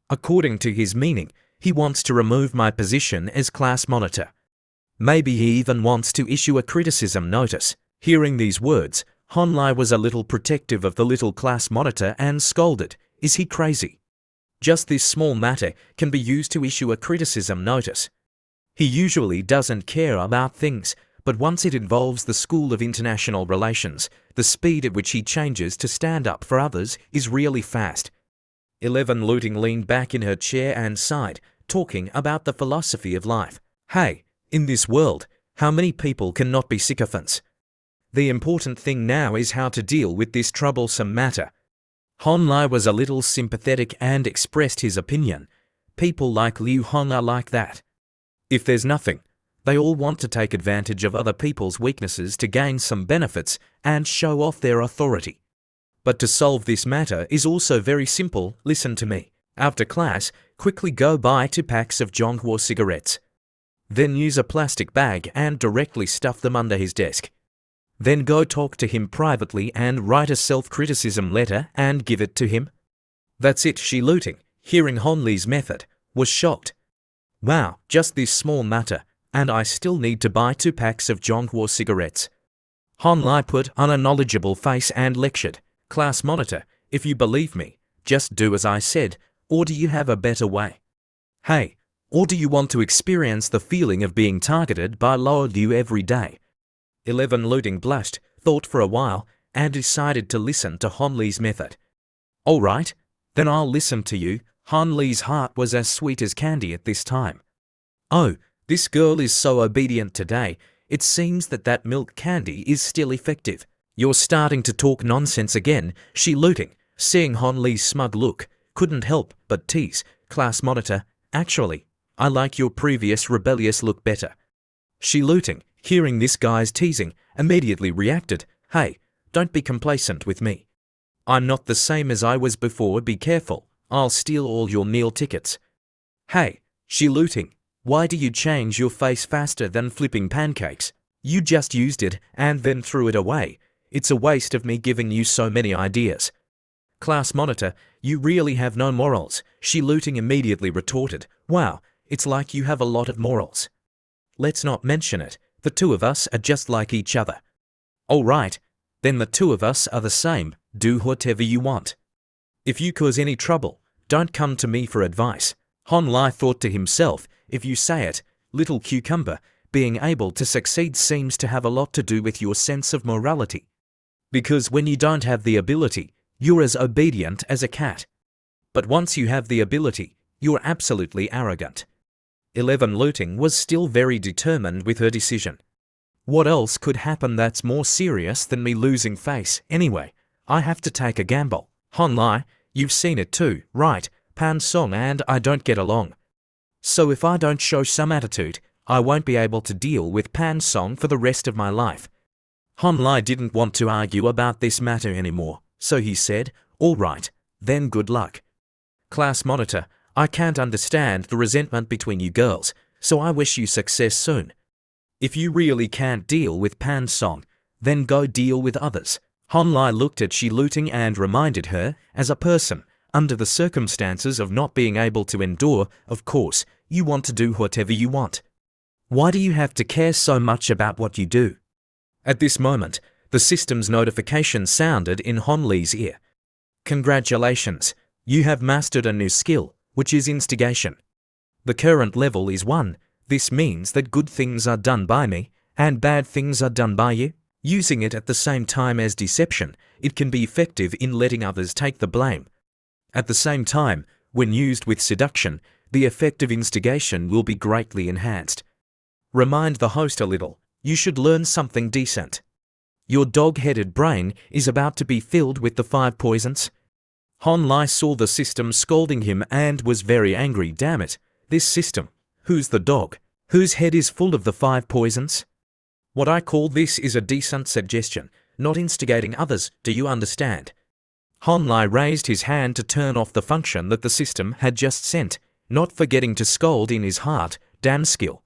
According to his meaning, he wants to remove my position as class monitor. Maybe he even wants to issue a criticism notice. Hearing these words, Hon Li was a little protective of the little class monitor and scolded, Is he crazy? Just this small matter can be used to issue a criticism notice. He usually doesn't care about things, but once it involves the School of International Relations, the speed at which he changes to stand up for others is really fast. 11 Looting leaned back in her chair and sighed, talking about the philosophy of life. Hey, in this world, how many people cannot be sycophants? The important thing now is how to deal with this troublesome matter. Hon Lai was a little sympathetic and expressed his opinion. People like Liu Hong are like that. If there's nothing, they all want to take advantage of other people's weaknesses to gain some benefits and show off their authority. But to solve this matter is also very simple. Listen to me. After class, quickly go buy 2 packs of manhwa cigarettes. Then use a plastic bag and directly stuff them under his desk. Then go talk to him privately and write a self-criticism letter and give it to him. That's it. Shi Looting, hearing Hon Lai's method, was shocked. Wow, just this small matter, and I still need to buy 2 packs of manhwa cigarettes. Hon Lai put on a knowledgeable face and lectured. Class monitor, if you believe me, just do as I said, or do you have a better way? Hey, or do you want to experience the feeling of being targeted by Lower Liu every day? 11 Looting blushed, thought for a while, and decided to listen to Hon Lai's method. All right, then I'll listen to you. Hon Lai's heart was as sweet as candy at this time. Oh, this girl is so obedient today. It seems that milk candy is still effective. You're starting to talk nonsense again. Shi Looting, seeing Hon Lai's smug look, couldn't help but tease. Class monitor, actually, I like your previous rebellious look better. Shi Looting, hearing this guy's teasing, immediately reacted. Hey, don't be complacent with me. I'm not the same as I was before. Be careful. I'll steal all your meal tickets. Hey, Shi Looting, why do you change your face faster than flipping pancakes? You just used it and then threw it away. It's a waste of me giving you so many ideas. Class monitor, you really have no morals. Shi Looting immediately retorted. Wow, it's like you have a lot of morals. Let's not mention it. The 2 of us are just like each other. All right, then the 2 of us are the same. Do whatever you want. If you cause any trouble, don't come to me for advice. Hon Lai thought to himself, if you say it, little cucumber, being able to succeed seems to have a lot to do with your sense of morality. Because when you don't have the ability, you're as obedient as a cat. But once you have the ability, you're absolutely arrogant. 11 Looting was still very determined with her decision. What else could happen that's more serious than me losing face? Anyway, I have to take a gamble. Hon Lai, you've seen it too, right? Pan Song and I don't get along. So if I don't show some attitude, I won't be able to deal with Pan Song for the rest of my life. Hon Lai didn't want to argue about this matter anymore, so he said, all right, then good luck. Class monitor, I can't understand the resentment between you girls, so I wish you success soon. If you really can't deal with Pan Song, then go deal with others. Hon Lai looked at Shi Looting and reminded her, as a person, under the circumstances of not being able to endure, of course, you want to do whatever you want. Why do you have to care so much about what you do? At this moment, the system's notification sounded in Hon Lai's ear. Congratulations, you have mastered a new skill, which is instigation. The current level is 1. This means that good things are done by me, and bad things are done by you. Using it at the same time as deception, it can be effective in letting others take the blame. At the same time, when used with seduction, the effect of instigation will be greatly enhanced. Remind the host a little. You should learn something decent. Your dog-headed brain is about to be filled with the 5 poisons. Hon Lai saw the system scolding him and was very angry. Damn it, this system. Who's the dog? Whose head is full of the 5 poisons? What I call this is a decent suggestion, not instigating others, do you understand? Hon Lai raised his hand to turn off the function that the system had just sent, not forgetting to scold in his heart, damn skill.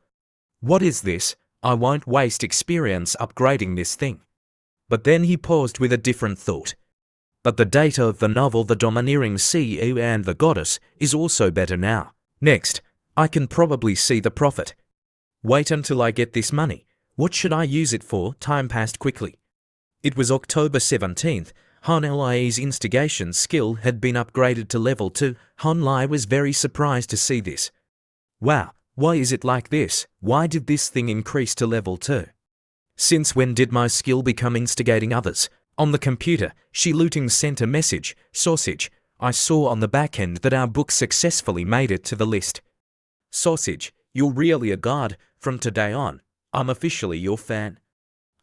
What is this? I won't waste experience upgrading this thing. But then he paused with a different thought. But the data of the novel The Domineering CEO and the Goddess is also better now. Next, I can probably see the profit. Wait until I get this money. What should I use it for? Time passed quickly. It was October 17th. Hon Lai's instigation skill had been upgraded to level 2. Hon Lai was very surprised to see this. Wow, why is it like this? Why did this thing increase to level 2? Since when did my skill become instigating others? On the computer, Shi Looting sent a message. Sausage, I saw on the back end that our book successfully made it to the list. Sausage, you're really a god. From today on, I'm officially your fan.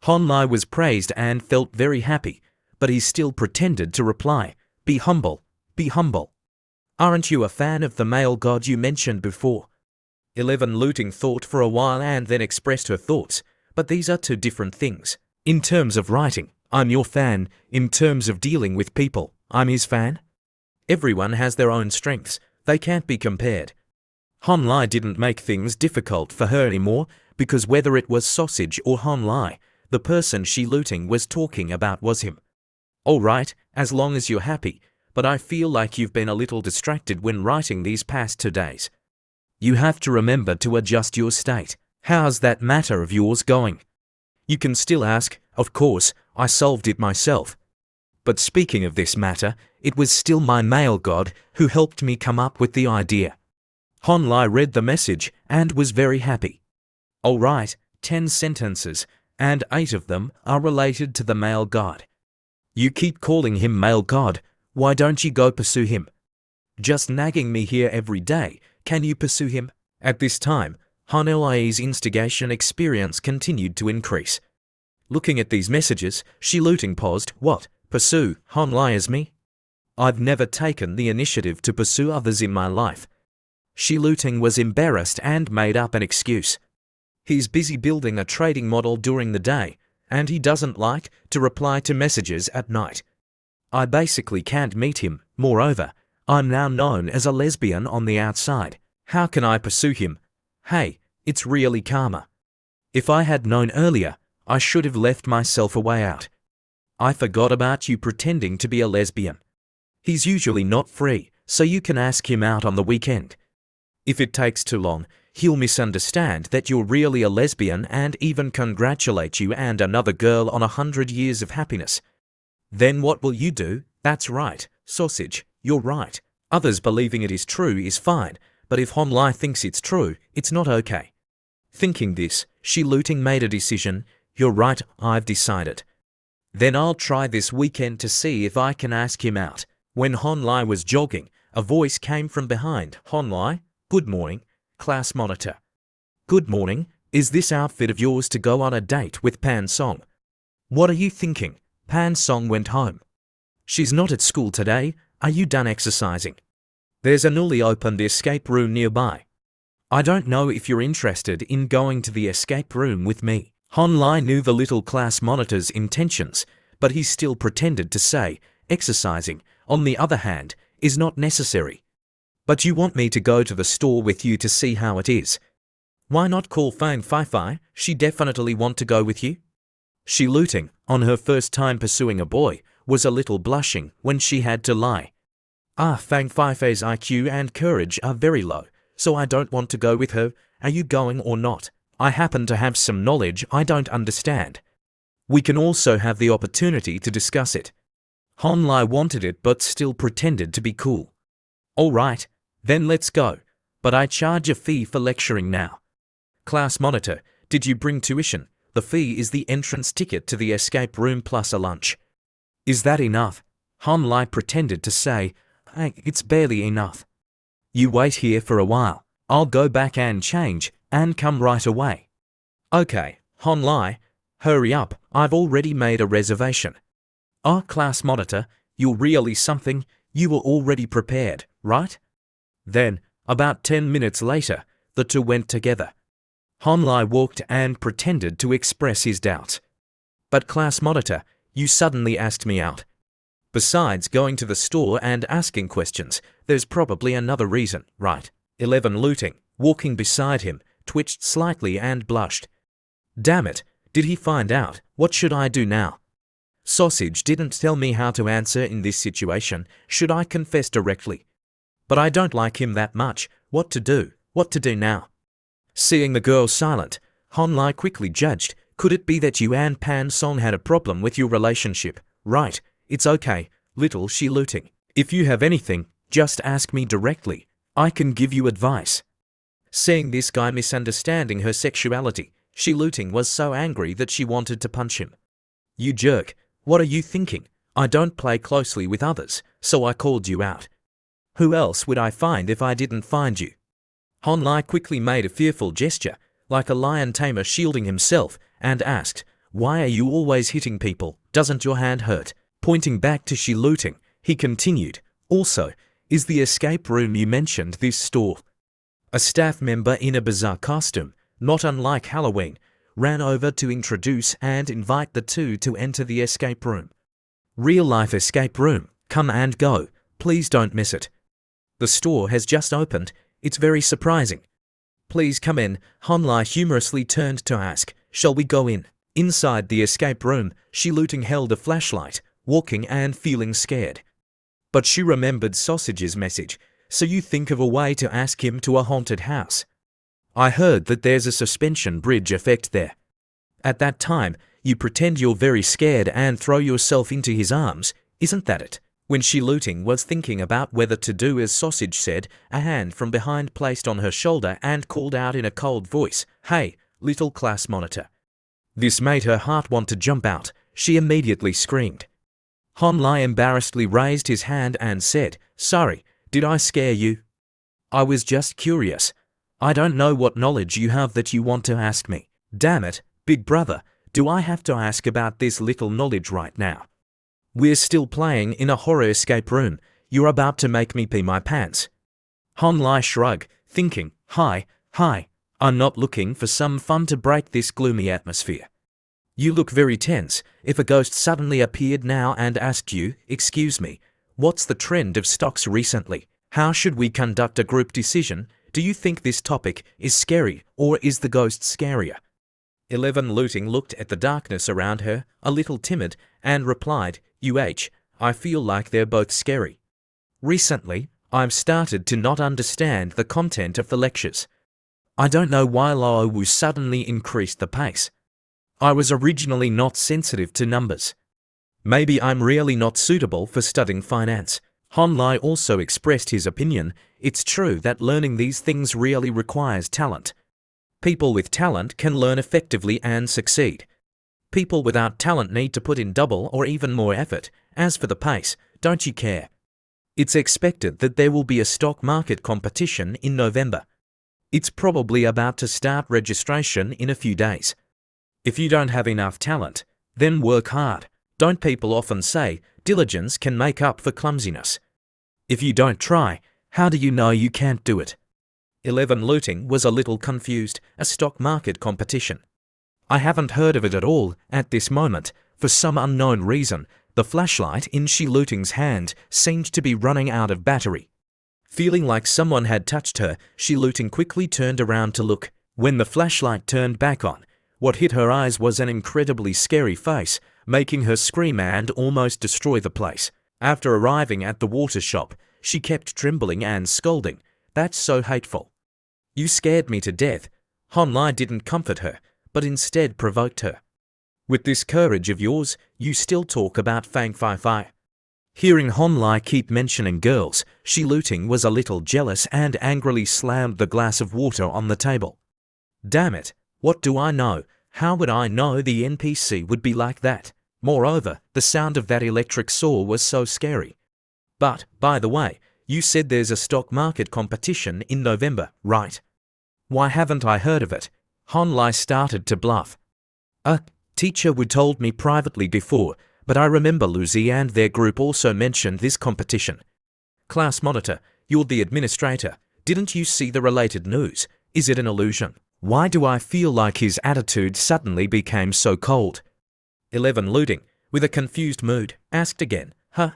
Honlai was praised and felt very happy, but he still pretended to reply, be humble, be humble. Aren't you a fan of the male god you mentioned before? 11 Looting thought for a while and then expressed her thoughts, but these are two different things. In terms of writing, I'm your fan. In terms of dealing with people, I'm his fan. Everyone has their own strengths. They can't be compared. Honlai didn't make things difficult for her anymore, because whether it was Sausage or Honlai, the person she looting was talking about was him. All right, as long as you're happy, but I feel like you've been a little distracted when writing these past 2 days. You have to remember to adjust your state. How's that matter of yours going? You can still ask, of course, I solved it myself. But speaking of this matter, it was still my male god who helped me come up with the idea. Honlai read the message and was very happy. All right, 10 sentences, and 8 of them are related to the male god. You keep calling him male god, why don't you go pursue him? Just nagging me here every day, can you pursue him? At this time, Honlai's instigation experience continued to increase. Looking at these messages, she looting paused. What, pursue Honlai as me? I've never taken the initiative to pursue others in my life. She looting was embarrassed and made up an excuse. He's busy building a trading model during the day, and he doesn't like to reply to messages at night. I basically can't meet him. Moreover, I'm now known as a lesbian on the outside. How can I pursue him? Hey, it's really karma. If I had known earlier, I should have left myself a way out. I forgot about you pretending to be a lesbian. He's usually not free, so you can ask him out on the weekend. If it takes too long, he'll misunderstand that you're really a lesbian and even congratulate you and another girl on 100 years of happiness. Then what will you do? That's right, Sausage, you're right. Others believing it is true is fine, but if Honlai thinks it's true, it's not okay. Thinking this, she looting made a decision. You're right, I've decided. Then I'll try this weekend to see if I can ask him out. When Honlai was jogging, a voice came from behind. Honlai, good morning, class monitor. Good morning, is this outfit of yours to go on a date with Pan Song? What are you thinking? Pan Song went home. She's not at school today. Are you done exercising? There's a newly opened escape room nearby. I don't know if you're interested in going to the escape room with me. Honlai knew the little class monitor's intentions, but he still pretended to say, exercising, on the other hand, is not necessary. But you want me to go to the store with you to see how it is. Why not call Fang Fai? She definitely want to go with you. She looting, on her first time pursuing a boy, was a little blushing when she had to lie. Fang Fai's IQ and courage are very low, so I don't want to go with her. Are you going or not? I happen to have some knowledge I don't understand. We can also have the opportunity to discuss it. Honlai wanted it but still pretended to be cool. All right, then let's go, but I charge a fee for lecturing now. Class monitor, did you bring tuition? The fee is the entrance ticket to the escape room plus a lunch. Is that enough? Honlai pretended to say, it's barely enough. You wait here for a while. I'll go back and change and come right away. Okay, Honlai, hurry up, I've already made a reservation. Class monitor, you're really something. You were already prepared, right? Then, about 10 minutes later, the two went together. Honlai walked and pretended to express his doubts. But class monitor, you suddenly asked me out. Besides going to the store and asking questions, there's probably another reason, right? 11 looting, walking beside him, twitched slightly and blushed. Damn it, did he find out? What should I do now? Sausage didn't tell me how to answer in this situation. Should I confess directly? But I don't like him that much. What to do? What to do now? Seeing the girl silent, Honlai quickly judged. Could it be that you and Pan Song had a problem with your relationship? Right, it's okay, little she looting. If you have anything, just ask me directly. I can give you advice. Seeing this guy misunderstanding her sexuality, she looting was so angry that she wanted to punch him. You jerk, what are you thinking? I don't play closely with others, so I called you out. Who else would I find if I didn't find you? Honlai quickly made a fearful gesture, like a lion tamer shielding himself, and asked, "Why are you always hitting people? Doesn't your hand hurt?" Pointing back to Shiluting, he continued, "Also, is the escape room you mentioned this store?" A staff member in a bizarre costume, not unlike Halloween, ran over to introduce and invite the two to enter the escape room. Real-life escape room, come and go, please don't miss it. The store has just opened, it's very surprising. Please come in, Honlai humorously turned to ask, "Shall we go in?" Inside the escape room, Shiluting held a flashlight, walking and feeling scared. But she remembered Sausage's message, "So you think of a way to ask him to a haunted house. I heard that there's a suspension bridge effect there. At that time, you pretend you're very scared and throw yourself into his arms, isn't that it?" When Shiluting was thinking about whether to do as Sausage said, a hand from behind placed on her shoulder and called out in a cold voice, "Hey, little class monitor." This made her heart want to jump out. She immediately screamed. Honlai embarrassedly raised his hand and said, "Sorry, did I scare you? I was just curious. I don't know what knowledge you have that you want to ask me." "Damn it, big brother, do I have to ask about this little knowledge right now? We're still playing in a horror escape room. You're about to make me pee my pants." Honlai shrugged, thinking, Hi, I'm not looking for some fun to break this gloomy atmosphere. You look very tense. If a ghost suddenly appeared now and asked you, "Excuse me, what's the trend of stocks recently? How should we conduct a group decision? Do you think this topic is scary or is the ghost scarier?" 11 Looting looked at the darkness around her, a little timid, and replied, I feel like they're both scary. Recently, I've started to not understand the content of the lectures. I don't know why Lao Wu suddenly increased the pace. I was originally not sensitive to numbers. Maybe I'm really not suitable for studying finance. Honlai also expressed his opinion. It's true that learning these things really requires talent. People with talent can learn effectively and succeed. People without talent need to put in double or even more effort. As for the pace, don't you care? It's expected that there will be a stock market competition in November. It's probably about to start registration in a few days. If you don't have enough talent, then work hard. Don't people often say diligence can make up for clumsiness? If you don't try, how do you know you can't do it? 11 Looting was a little confused. A stock market competition. I haven't heard of it at all at this moment. For some unknown reason, the flashlight in Shiluting's hand seemed to be running out of battery. Feeling like someone had touched her, Shiluting quickly turned around to look. When the flashlight turned back on, what hit her eyes was an incredibly scary face, making her scream and almost destroy the place. After arriving at the water shop, she kept trembling and scolding, "That's so hateful. You scared me to death." Honlai didn't comfort her, but instead provoked her. "With this courage of yours, you still talk about Fang Fai Fai." Hearing Honlai keep mentioning girls, Shiluting was a little jealous and angrily slammed the glass of water on the table. "Damn it, what do I know? How would I know the NPC would be like that? Moreover, the sound of that electric saw was so scary. But, by the way, you said there's a stock market competition in November, right? Why haven't I heard of it?" Honlai started to bluff. "A teacher would told me privately before, but I remember Lucy and their group also mentioned this competition." "Class monitor, you're the administrator. Didn't you see the related news? Is it an illusion? Why do I feel like his attitude suddenly became so cold?" 11 Looting, with a confused mood, asked again, "Huh?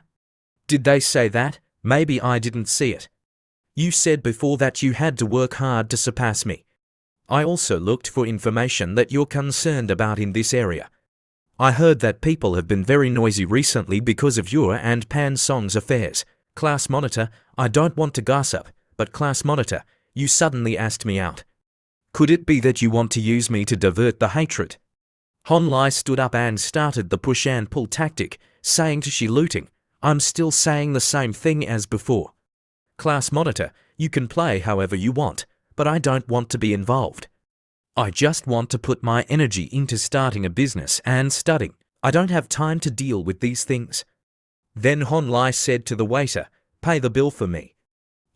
Did they say that? Maybe I didn't see it. You said before that you had to work hard to surpass me. I also looked for information that you're concerned about in this area. I heard that people have been very noisy recently because of your and Pan Song's affairs. Class monitor, I don't want to gossip, but class monitor, you suddenly asked me out. Could it be that you want to use me to divert the hatred?" Honlai stood up and started the push and pull tactic, saying to Shiluting, "I'm still saying the same thing as before. Class monitor, you can play however you want, but I don't want to be involved. I just want to put my energy into starting a business and studying. I don't have time to deal with these things." Then Hon Lai said to the waiter, "Pay the bill for me.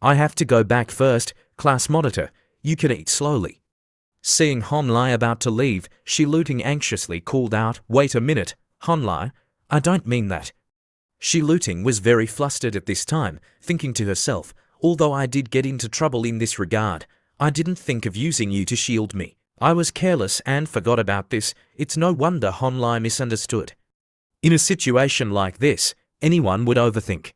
I have to go back first, class monitor, you can eat slowly." Seeing Hon Lai about to leave, Shi Luting anxiously called out, "Wait a minute, Hon Lai, I don't mean that." Shi Luting was very flustered at this time, thinking to herself, "Although I did get into trouble in this regard, I didn't think of using you to shield me. I was careless and forgot about this. It's no wonder Hon Lai misunderstood." In a situation like this, anyone would overthink.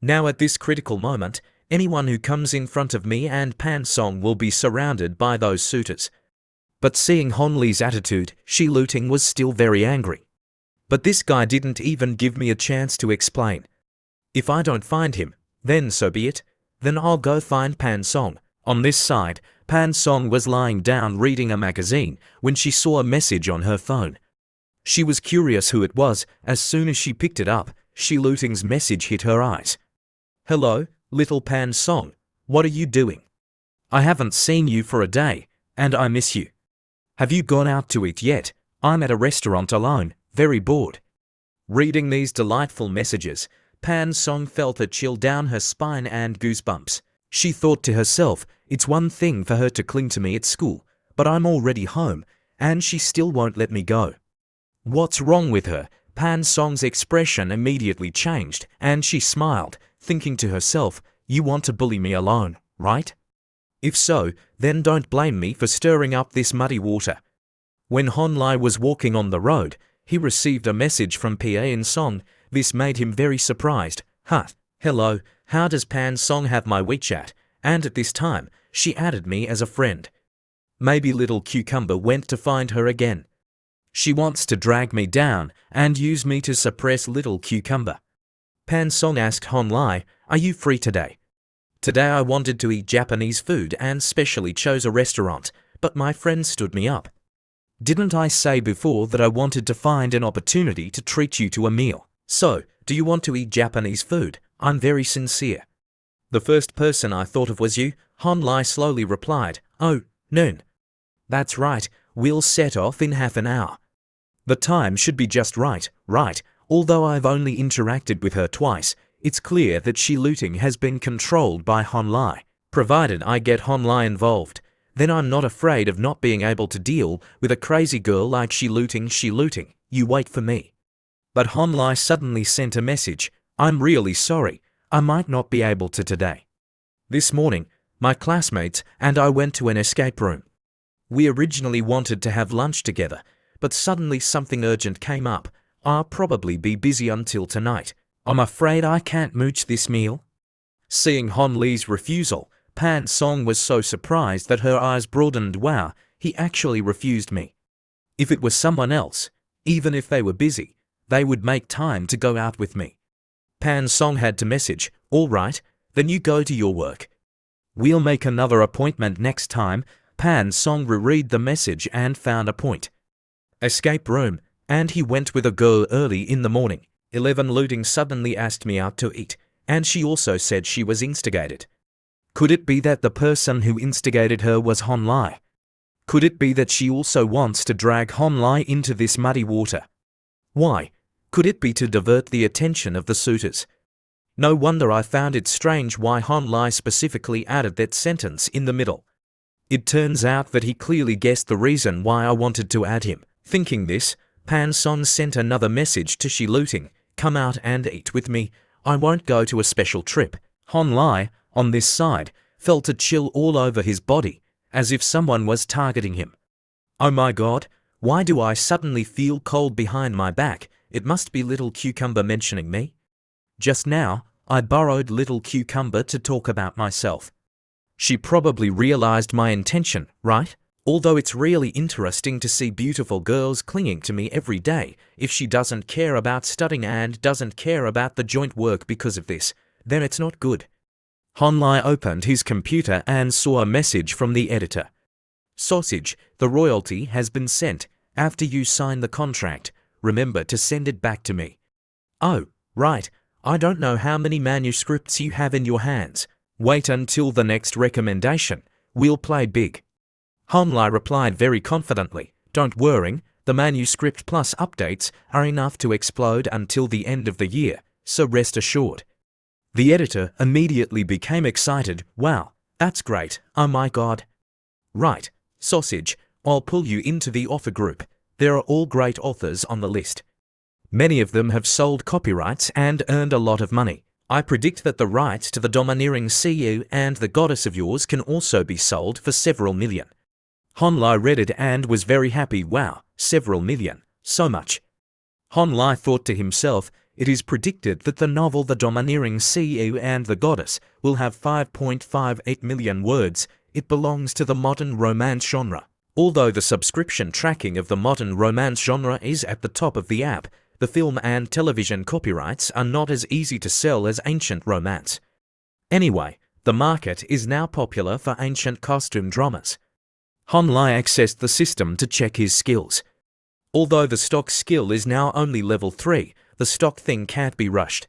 Now at this critical moment, anyone who comes in front of me and Pan Song will be surrounded by those suitors. But seeing Hon Li's attitude, Shi Luting was still very angry. But this guy didn't even give me a chance to explain. If I don't find him, then so be it. Then I'll go find Pan Song. On this side, Pan Song was lying down reading a magazine when she saw a message on her phone. She was curious who it was. As soon as she picked it up, Shi Luting's message hit her eyes. "Hello, little Pan Song. What are you doing? I haven't seen you for a day, and I miss you. Have you gone out to eat yet? I'm at a restaurant alone, very bored." Reading these delightful messages, Pan Song felt a chill down her spine and goosebumps. She thought to herself, it's one thing for her to cling to me at school, but I'm already home, and she still won't let me go. What's wrong with her? Pan Song's expression immediately changed, and she smiled, thinking to herself, "You want to bully me alone, right? If so, then don't blame me for stirring up this muddy water." When Hon Lai was walking on the road, he received a message from Pan Song. This made him very surprised. Hello, how does Pan Song have my WeChat? And at this time, she added me as a friend. Maybe little cucumber went to find her again. She wants to drag me down and use me to suppress little cucumber. Pan Song asked Hon Lai, "Are you free today?" "Today I wanted to eat Japanese food and specially chose a restaurant, but my friend stood me up. Didn't I say before that I wanted to find an opportunity to treat you to a meal? So, do you want to eat Japanese food? I'm very sincere." "The first person I thought of was you," Hon Lai slowly replied. "Oh, noon. That's right, we'll set off in half an hour. The time should be just right. Although I've only interacted with her twice, it's clear that Shi Luting has been controlled by Hon Lai. Provided I get Hon Lai involved, then I'm not afraid of not being able to deal with a crazy girl like Shi Luting. Shi Luting, you wait for me." But Hon Lai suddenly sent a message. "I'm really sorry, I might not be able to today. This morning, my classmates and I went to an escape room. We originally wanted to have lunch together, but suddenly something urgent came up. I'll probably be busy until tonight. I'm afraid I can't mooch this meal." Seeing Hon Li's refusal, Pan Song was so surprised that her eyes broadened. "Wow, he actually refused me. If it was someone else, even if they were busy, they would make time to go out with me." Pan Song had to message, "All right, then you go to your work. We'll make another appointment next time." Pan Song reread the message and found a point. Escape room, and he went with a girl early in the morning. 11 Luting suddenly asked me out to eat, and she also said she was instigated. Could it be that the person who instigated her was Hon Lai? Could it be that she also wants to drag Hon Lai into this muddy water? Why? Could it be to divert the attention of the suitors? No wonder I found it strange why Hon Lai specifically added that sentence in the middle. It turns out that he clearly guessed the reason why I wanted to add him. Thinking this, Pan Song sent another message to Shi Luting, "Come out and eat with me. I won't go to a special trip." Hon Lai, on this side, felt a chill all over his body, as if someone was targeting him. "Oh my God, why do I suddenly feel cold behind my back? It must be little cucumber mentioning me. Just now, I borrowed little cucumber to talk about myself. She probably realized my intention, right? Although it's really interesting to see beautiful girls clinging to me every day, if she doesn't care about studying and doesn't care about the joint work because of this, then it's not good." Hon Lai opened his computer and saw a message from the editor. "Sausage, the royalty has been sent. After you sign the contract, remember to send it back to me." "Oh, right. I don't know how many manuscripts you have in your hands. Wait until the next recommendation. We'll play big." Hon Lai replied very confidently, "Don't worry, the manuscript plus updates are enough to explode until the end of the year. so rest assured. The editor immediately became excited. Wow, that's great, oh my god. Right, sausage, I'll pull you into the author group. There are all great authors on the list. Many of them have sold copyrights and earned a lot of money. I predict that the rights to the domineering CEO and the goddess of yours can also be sold for several million. Honlai read it and was very happy. Wow, several million, so much. Honlai thought to himself, it is predicted that the novel The Domineering CEO and the Goddess will have 5.58 million words. It belongs to the modern romance genre. Although the subscription tracking of the modern romance genre is at the top of the app, the film and television copyrights are not as easy to sell as ancient romance. Anyway, the market is now popular for ancient costume dramas. Honlai accessed the system to check his skills. Although the stock skill is now only level 3, the stock thing can't be rushed.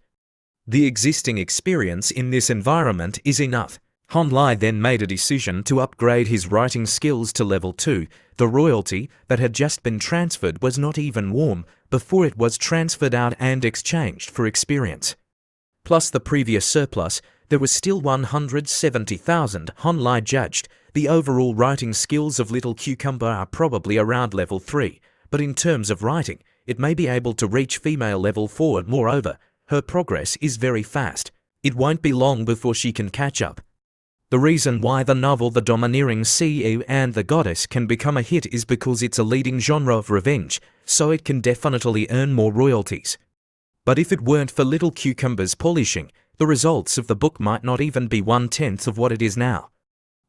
The existing experience in this environment is enough. Honlai then made a decision to upgrade his writing skills to level 2. The royalty that had just been transferred was not even warm before it was transferred out and exchanged for experience. Plus the previous surplus, there was still 170,000. Honlai judged the overall writing skills of Little Cucumber are probably around level 3, but in terms of writing, it may be able to reach female level 4. Moreover, her progress is very fast. It won't be long before she can catch up. The reason why the novel The Domineering CEO and the Goddess can become a hit is because it's a leading genre of revenge, so it can definitely earn more royalties. But if it weren't for Little Cucumber's polishing, the results of the book might not even be 1/10 of what it is now.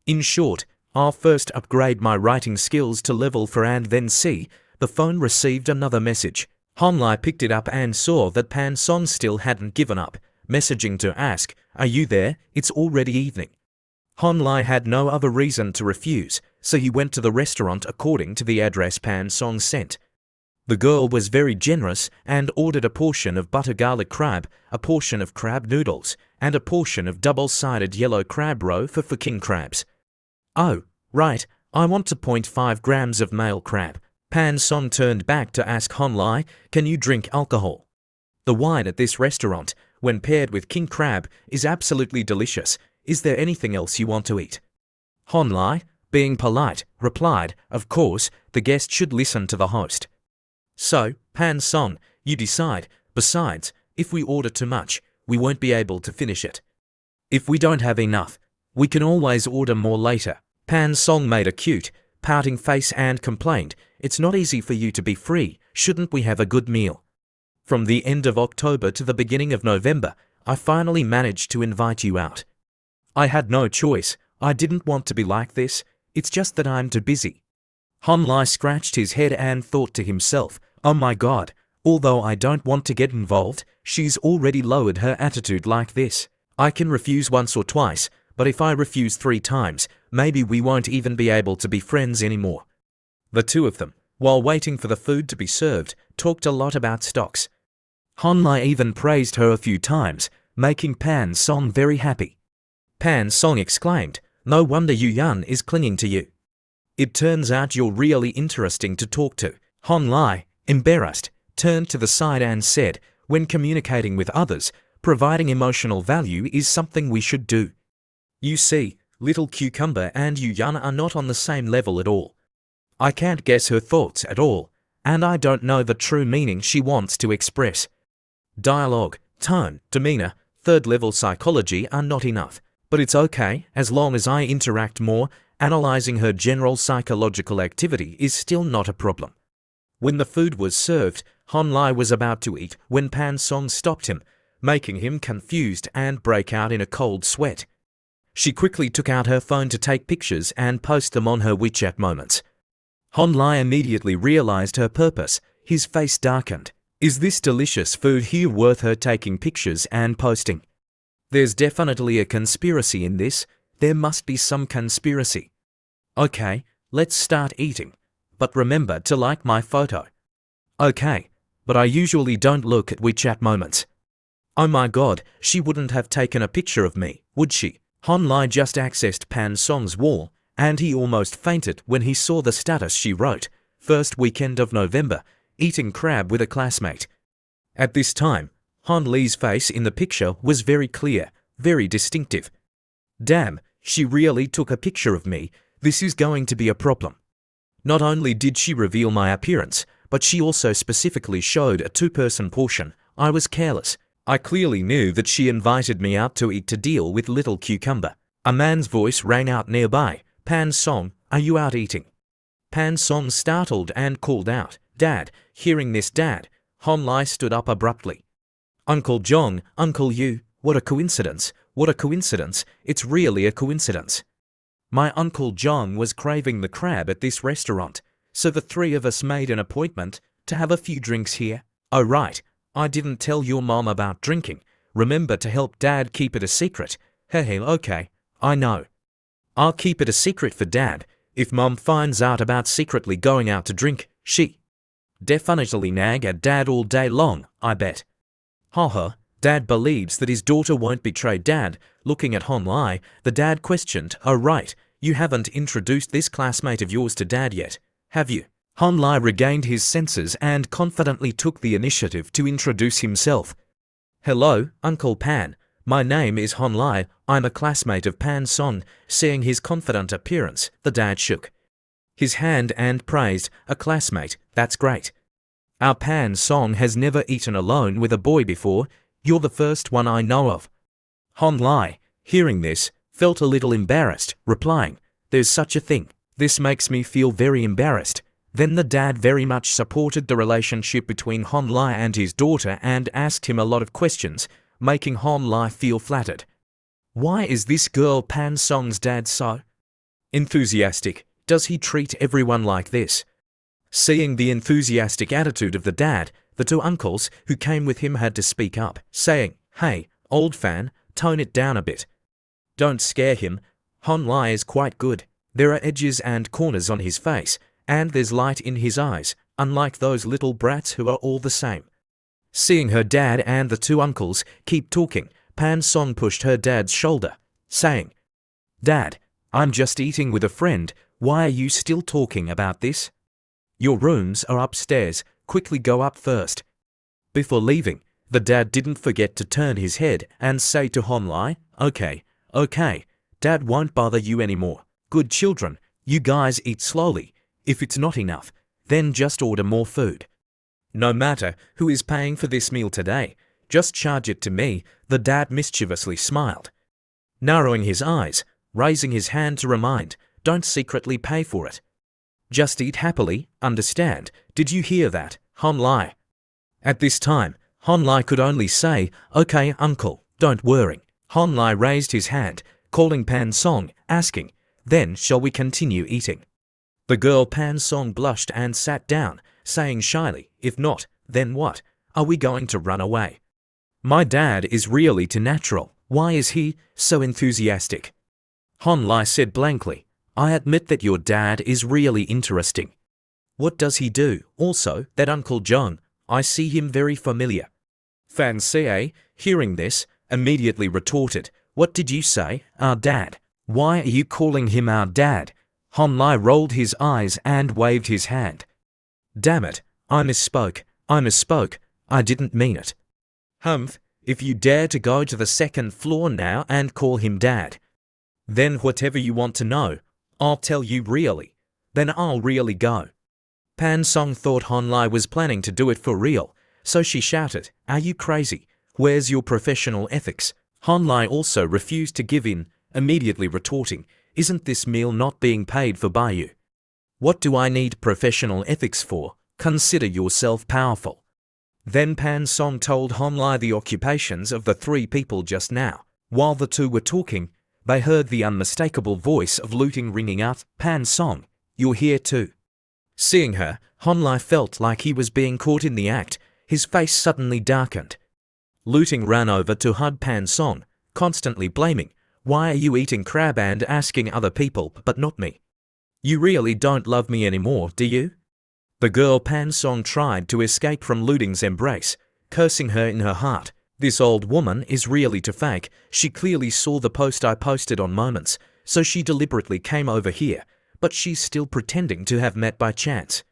In short, I'll first upgrade my writing skills to level 4 and then see. The phone received another message. Honlai picked it up and saw that Pan Song still hadn't given up, messaging to ask, "Are you there? It's already evening." Honlai had no other reason to refuse, so he went to the restaurant according to the address Pan Song sent. The girl was very generous and ordered a portion of butter garlic crab, a portion of crab noodles, and a portion of double-sided yellow crab roe for king crabs. "Oh, right, I want 0.5 grams of male crab." Pan Song turned back to ask Honlai, "Can you drink alcohol?" The wine at this restaurant, when paired with king crab, is absolutely delicious. Is there anything else you want to eat? Honlai, being polite, replied, "Of course, the guest should listen to the host." "So, Pan Song, you decide. Besides, if we order too much, we won't be able to finish it. If we don't have enough, we can always order more later." Pan Song made a cute, pouting face and complained, "It's not easy for you to be free. Shouldn't we have a good meal?" From the end of October to the beginning of November, I finally managed to invite you out. I had no choice. I didn't want to be like this. It's just that I'm too busy. Honlai scratched his head and thought to himself, "Oh my god, although I don't want to get involved, she's already lowered her attitude like this. I can refuse once or twice, but if I refuse 3 times, maybe we won't even be able to be friends anymore." The two of them, while waiting for the food to be served, talked a lot about stocks. Honlai even praised her a few times, making Pan Song very happy. Pan Song exclaimed, "No wonder Yu Yan is clinging to you. It turns out you're really interesting to talk to." Honlai, embarrassed, turned to the side and said, "When communicating with others, providing emotional value is something we should do. You see, Little Cucumber and Yu Yan are not on the same level at all. I can't guess her thoughts at all, and I don't know the true meaning she wants to express. Dialogue, tone, demeanor, third-level psychology are not enough, but it's okay as long as I interact more. Analyzing her general psychological activity is still not a problem." When the food was served, Honlai was about to eat when Pan Song stopped him, making him confused and break out in a cold sweat. She quickly took out her phone to take pictures and post them on her WeChat moments. Honlai immediately realized her purpose. His face darkened. Is this delicious food here worth her taking pictures and posting? There's definitely a conspiracy in this. There must be some conspiracy. Okay, let's start eating. But remember to like my photo. Okay, but I usually don't look at WeChat moments. Oh my god, she wouldn't have taken a picture of me, would she? Honlai just accessed Pan Song's wall, and he almost fainted when he saw the status she wrote, "First weekend of November, eating crab with a classmate." At this time, Han Li's face in the picture was very clear, very distinctive. Damn, she really took a picture of me. This is going to be a problem. Not only did she reveal my appearance, but she also specifically showed a two-person portion. I was careless. I clearly knew that she invited me out to eat to deal with Little Cucumber. A man's voice rang out nearby. Pan Song, are you out eating? Pan Song startled and called out, Dad. Hearing this, Dad, Han Li stood up abruptly. Uncle Jong, Uncle Yu, what a coincidence, what a coincidence, it's really a coincidence. My Uncle Jong was craving the crab at this restaurant, so the three of us made an appointment to have a few drinks here. Oh right, I didn't tell your mom about drinking. Remember to help Dad keep it a secret. Hehe, okay, I know. I'll keep it a secret for Dad. If Mom finds out about secretly going out to drink, she definitely nag at Dad all day long, I bet. Haha, Dad believes that his daughter won't betray Dad. Looking at Han Li, the dad questioned, oh right, you haven't introduced this classmate of yours to Dad yet, have you? Han Li regained his senses and confidently took the initiative to introduce himself. Hello, Uncle Pan. My name is Han Li. I'm a classmate of Pan Song. Seeing his confident appearance, the dad shook his hand and praised, a classmate, that's great. Our Pan Song has never eaten alone with a boy before. You're the first one I know of. Han Li, hearing this, felt a little embarrassed, replying, there's such a thing. This makes me feel very embarrassed. Then the dad very much supported the relationship between Han Li and his daughter and asked him a lot of questions, making Han Li feel flattered. Why is this girl Pan Song's dad so enthusiastic? Does he treat everyone like this? Seeing the enthusiastic attitude of the dad, the two uncles who came with him had to speak up, saying, hey, old fan, tone it down a bit. Don't scare him. Han Li is quite good. There are edges and corners on his face, and there's light in his eyes, unlike those little brats who are all the same. Seeing her dad and the two uncles keep talking, Pan Song pushed her dad's shoulder, saying, Dad, I'm just eating with a friend. Why are you still talking about this? Your rooms are upstairs. Quickly go up first. Before leaving, the dad didn't forget to turn his head and say to Han Li, okay, Dad won't bother you anymore. Good children, you guys eat slowly. If it's not enough, then just order more food. No matter who is paying for this meal today, just charge it to me, the dad mischievously smiled. Narrowing his eyes, raising his hand to remind, don't secretly pay for it. Just eat happily, understand? Did you hear that, Han Li? At this time, Han Li could only say, okay, uncle, don't worry. Han Li raised his hand, calling Pan Song, asking, then shall we continue eating? The girl Pan Song blushed and sat down, saying shyly, if not, then what? Are we going to run away? My dad is really too natural. Why is he so enthusiastic? Han Li said blankly, I admit that your dad is really interesting. What does he do? Also, that Uncle Jong, I see him very familiar. Fan Sie, hearing this, immediately retorted, what did you say, our dad? Why are you calling him our dad? Han Li rolled his eyes and waved his hand. Damn it, I misspoke, I didn't mean it. Humph, if you dare to go to the second floor now and call him dad, then whatever you want to know, I'll tell you really. Then I'll really go. Pan Song thought Han Li was planning to do it for real, so she shouted, are you crazy? Where's your professional ethics? Han Li also refused to give in, immediately retorting, isn't this meal not being paid for by you? What do I need professional ethics for? Consider yourself powerful. Then Pan Song told Han Li the occupations of the three people just now. While the two were talking, they heard the unmistakable voice of Looting ringing out, Pan Song, you're here too. Seeing her, Han Li felt like he was being caught in the act. His face suddenly darkened. Looting ran over to hug Pan Song, constantly blaming, why are you eating crab and asking other people but not me? You really don't love me anymore, do you? The girl Pan Song tried to escape from Looting's embrace, cursing her in her heart. This old woman is really too fake. She clearly saw the post I posted on Moments, so she deliberately came over here, but she's still pretending to have met by chance.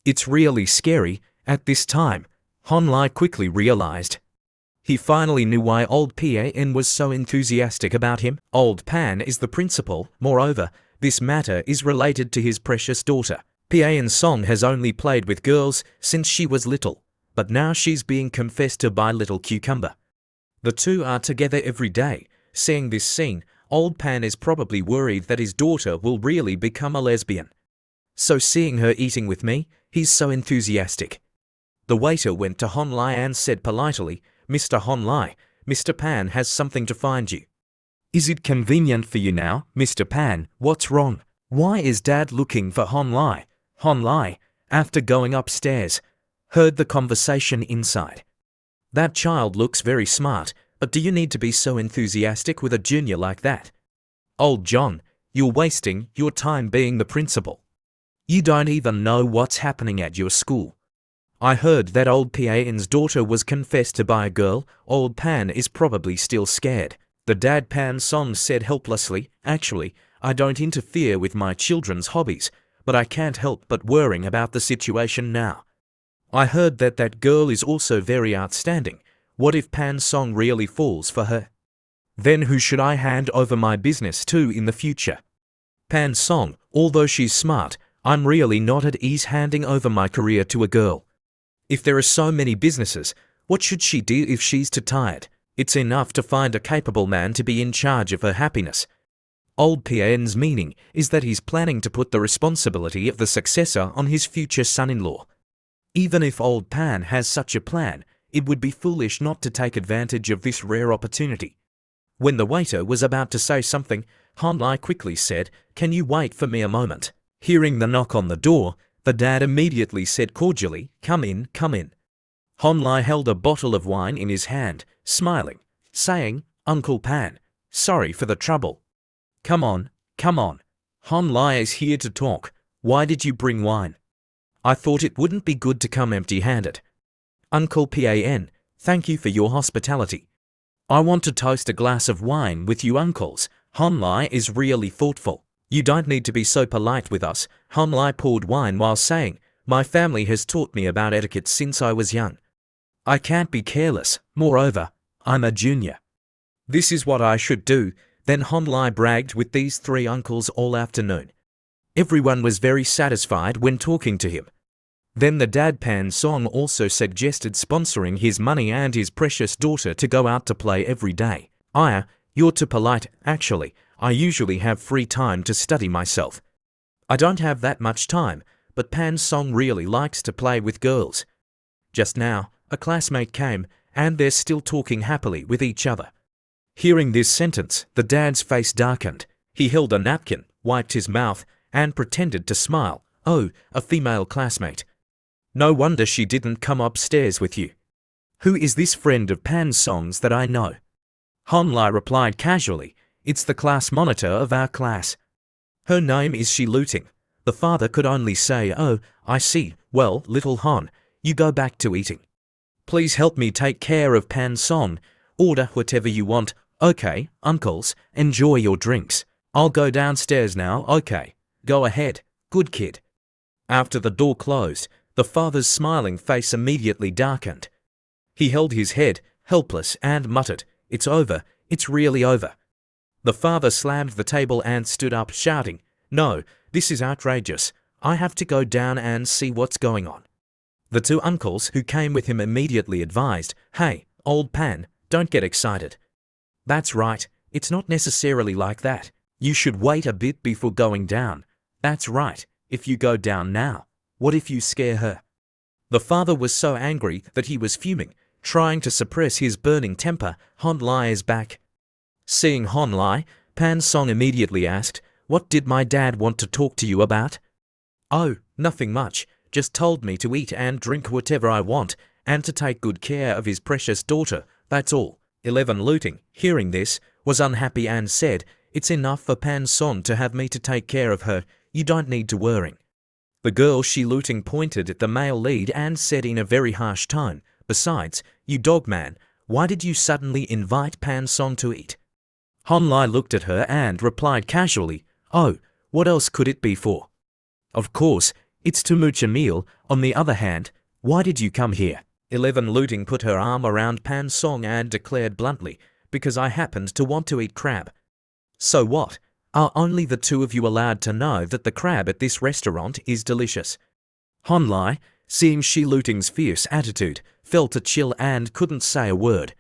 It's really scary. At this time, Han Li quickly realized He finally knew why old Pan was so enthusiastic about him. Old Pan is the principal. Moreover, this matter is related to his precious daughter. Pan Song has only played with girls since she was little, but now she's being confessed to by little Cucumber. The two are together every day. Seeing this scene, old Pan is probably worried that his daughter will really become a lesbian. So seeing her eating with me, he's so enthusiastic. The waiter went to Hon Lai and said politely, "Mr. Hon Lai, Mr. Pan has something to find you." "Is it convenient for you now, Mr. Pan? What's wrong? Why is Dad looking for Hon Lai?" Hon Lai, after going upstairs, heard the conversation inside. "That child looks very smart, but do you need to be so enthusiastic with a junior like that? Old John, you're wasting your time being the principal. You don't even know what's happening at your school. I heard that old Pan's daughter was confessed to by a girl. Old Pan is probably still scared." The dad Pan Song said helplessly, "Actually, I don't interfere with my children's hobbies, but I can't help but worrying about the situation now. I heard that that girl is also very outstanding. What if Pan Song really falls for her? Then who should I hand over my business to in the future? Pan Song, although she's smart, I'm really not at ease handing over my career to a girl. If there are so many businesses, what should she do if she's too tired? It's enough to find a capable man to be in charge of her happiness." Old Pan's meaning is that he's planning to put the responsibility of the successor on his future son-in-law. Even if old Pan has such a plan, it would be foolish not to take advantage of this rare opportunity. When the waiter was about to say something, Hon Lai quickly said, "Can you wait for me a moment?" Hearing the knock on the door, the dad immediately said cordially, "Come in, come in." Hon Lai held a bottle of wine in his hand, smiling, saying, "Uncle Pan, sorry for the trouble. Come on, come on. Hon Lai is here to talk. Why did you bring wine? I thought it wouldn't be good to come empty-handed." "Uncle Pan, thank you for your hospitality. I want to toast a glass of wine with you uncles." Hon Lai is really thoughtful. "You don't need to be so polite with us." Hon Lai poured wine while saying, "My family has taught me about etiquette since I was young. I can't be careless. Moreover, I'm a junior. This is what I should do." Then Hon Lai bragged with these three uncles all afternoon. Everyone was very satisfied when talking to him. Then the dad Pan Song also suggested sponsoring his money and his precious daughter to go out to play every day. "Aya, you're too polite. Actually, I usually have free time to study myself. I don't have that much time, but Pan Song really likes to play with girls." Just now, a classmate came, and they're still talking happily with each other. Hearing this sentence, the dad's face darkened. He held a napkin, wiped his mouth, and pretended to smile. "Oh, a female classmate. No wonder she didn't come upstairs with you. Who is this friend of Pan Song's that I know?" Hon Lai replied casually, "It's the class monitor of our class. Her name is Shi Luting." The father could only say, "Oh, I see. Well, little Hon, you go back to eating. Please help me take care of Pan Song. Order whatever you want." "Okay, uncles, enjoy your drinks. I'll go downstairs now." "Okay, go ahead. Good kid." After the door closed, the father's smiling face immediately darkened. He held his head, helpless, and muttered, "It's over. It's really over." The father slammed the table and stood up, shouting, "No, this is outrageous. I have to go down and see what's going on." The two uncles who came with him immediately advised, "Hey, old Pan, don't get excited. That's right, it's not necessarily like that. You should wait a bit before going down. That's right, if you go down now, what if you scare her?" The father was so angry that he was fuming, trying to suppress his burning temper. Hon Lai is back. Seeing Hon Lai, Pan Song immediately asked, "What did my dad want to talk to you about?" "Oh, nothing much. Just told me to eat and drink whatever I want, and to take good care of his precious daughter, that's all." 11 Luting, hearing this, was unhappy and said, "It's enough for Pan Song to have me to take care of her. You don't need to worry." The girl Shi Luting pointed at the male lead and said in a very harsh tone, "Besides, you dog man, why did you suddenly invite Pan Song to eat?" Hon Lai looked at her and replied casually, "Oh, what else could it be for? Of course, it's to mooch a meal. On the other hand, why did you come here?" 11 Looting put her arm around Pan Song and declared bluntly, because I happened to want to eat crab. So what? Are only the two of you allowed to know that the crab at this restaurant is delicious? Han Lai, seeing Shi Looting's fierce attitude, felt a chill and couldn't say a word.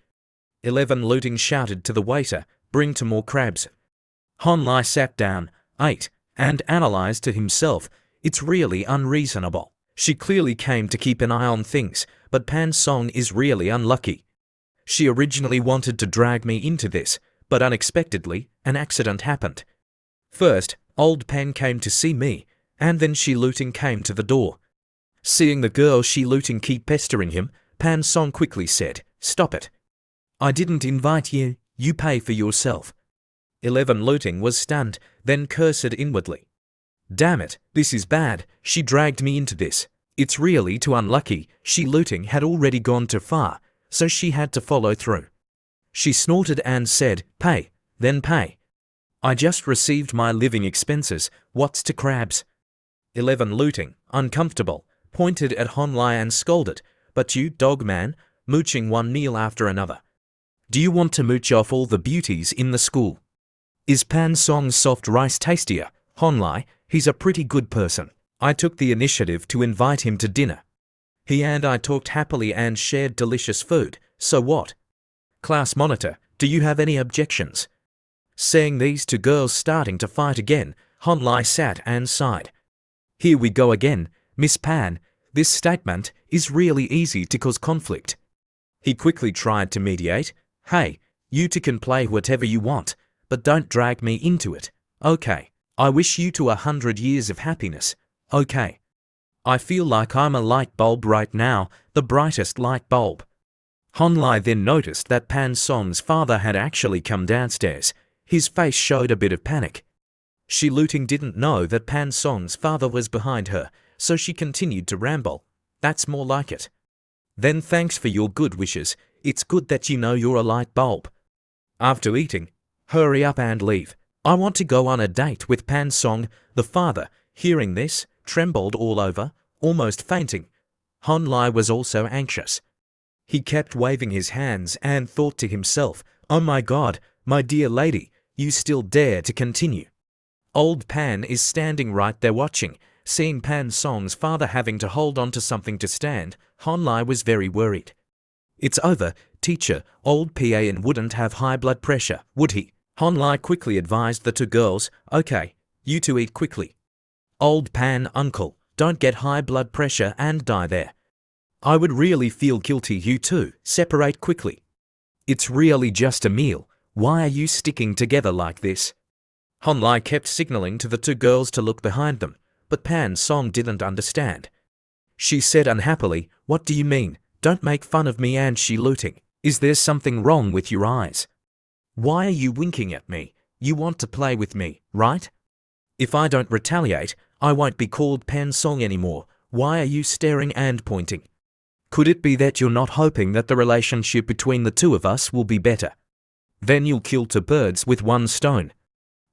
11 Looting shouted to the waiter, bring 2 more crabs. Han Lai sat down, ate, and analysed to himself, it's really unreasonable. She clearly came to keep an eye on things, but Pan Song is really unlucky. She originally wanted to drag me into this, but unexpectedly, an accident happened. First, old Pan came to see me, and then Shi Looting came to the door. Seeing the girl Shi Looting keep pestering him, Pan Song quickly said, stop it. I didn't invite you, you pay for yourself. 11 Looting was stunned, then cursed inwardly. Damn it, this is bad, she dragged me into this. It's really too unlucky, Shi Looting had already gone too far, so she had to follow through. She snorted and said, pay, then pay. I just received my living expenses, what's to crabs? 11 Looting, uncomfortable, pointed at Han Lai and scolded, but you, dog man, mooching one meal after another. Do you want to mooch off all the beauties in the school? Is Pan Song's soft rice tastier? Han Lai, he's a pretty good person. I took the initiative to invite him to dinner. He and I talked happily and shared delicious food, so what? Class monitor, do you have any objections? Seeing these 2 girls starting to fight again, Han Lai sat and sighed. Here we go again, Miss Pan, this statement is really easy to cause conflict. He quickly tried to mediate. Hey, you 2 can play whatever you want, but don't drag me into it, okay? I wish you 2 100 years of happiness, okay? I feel like I'm a light bulb right now, the brightest light bulb. Han Lai then noticed that Pan Song's father had actually come downstairs. His face showed a bit of panic. Shi Looting didn't know that Pan Song's father was behind her, so she continued to ramble. That's more like it. Then thanks for your good wishes, it's good that you know you're a light bulb. After eating, hurry up and leave. I want to go on a date with Pan Song. The father, hearing this, trembled all over, almost fainting. Han Lai was also anxious. He kept waving his hands and thought to himself, oh my God, my dear lady, you still dare to continue. Old Pan is standing right there watching. Seeing Pan Song's father having to hold on to something to stand, Han Lai was very worried. It's over, teacher, old PAN wouldn't have high blood pressure, would he? Han Lai quickly advised the 2 girls, okay, you 2 eat quickly. Old Pan uncle, don't get high blood pressure and die there. I would really feel guilty, you 2, separate quickly. It's really just a meal, why are you sticking together like this? Han Lai kept signaling to the 2 girls to look behind them, but Pan Song didn't understand. She said unhappily, what do you mean? Don't make fun of me and Shi Looting. Is there something wrong with your eyes? Why are you winking at me? You want to play with me, right? If I don't retaliate, I won't be called Pan Song anymore. Why are you staring and pointing? Could it be that you're not hoping that the relationship between the 2 of us will be better? Then you'll kill 2 birds with 1 stone.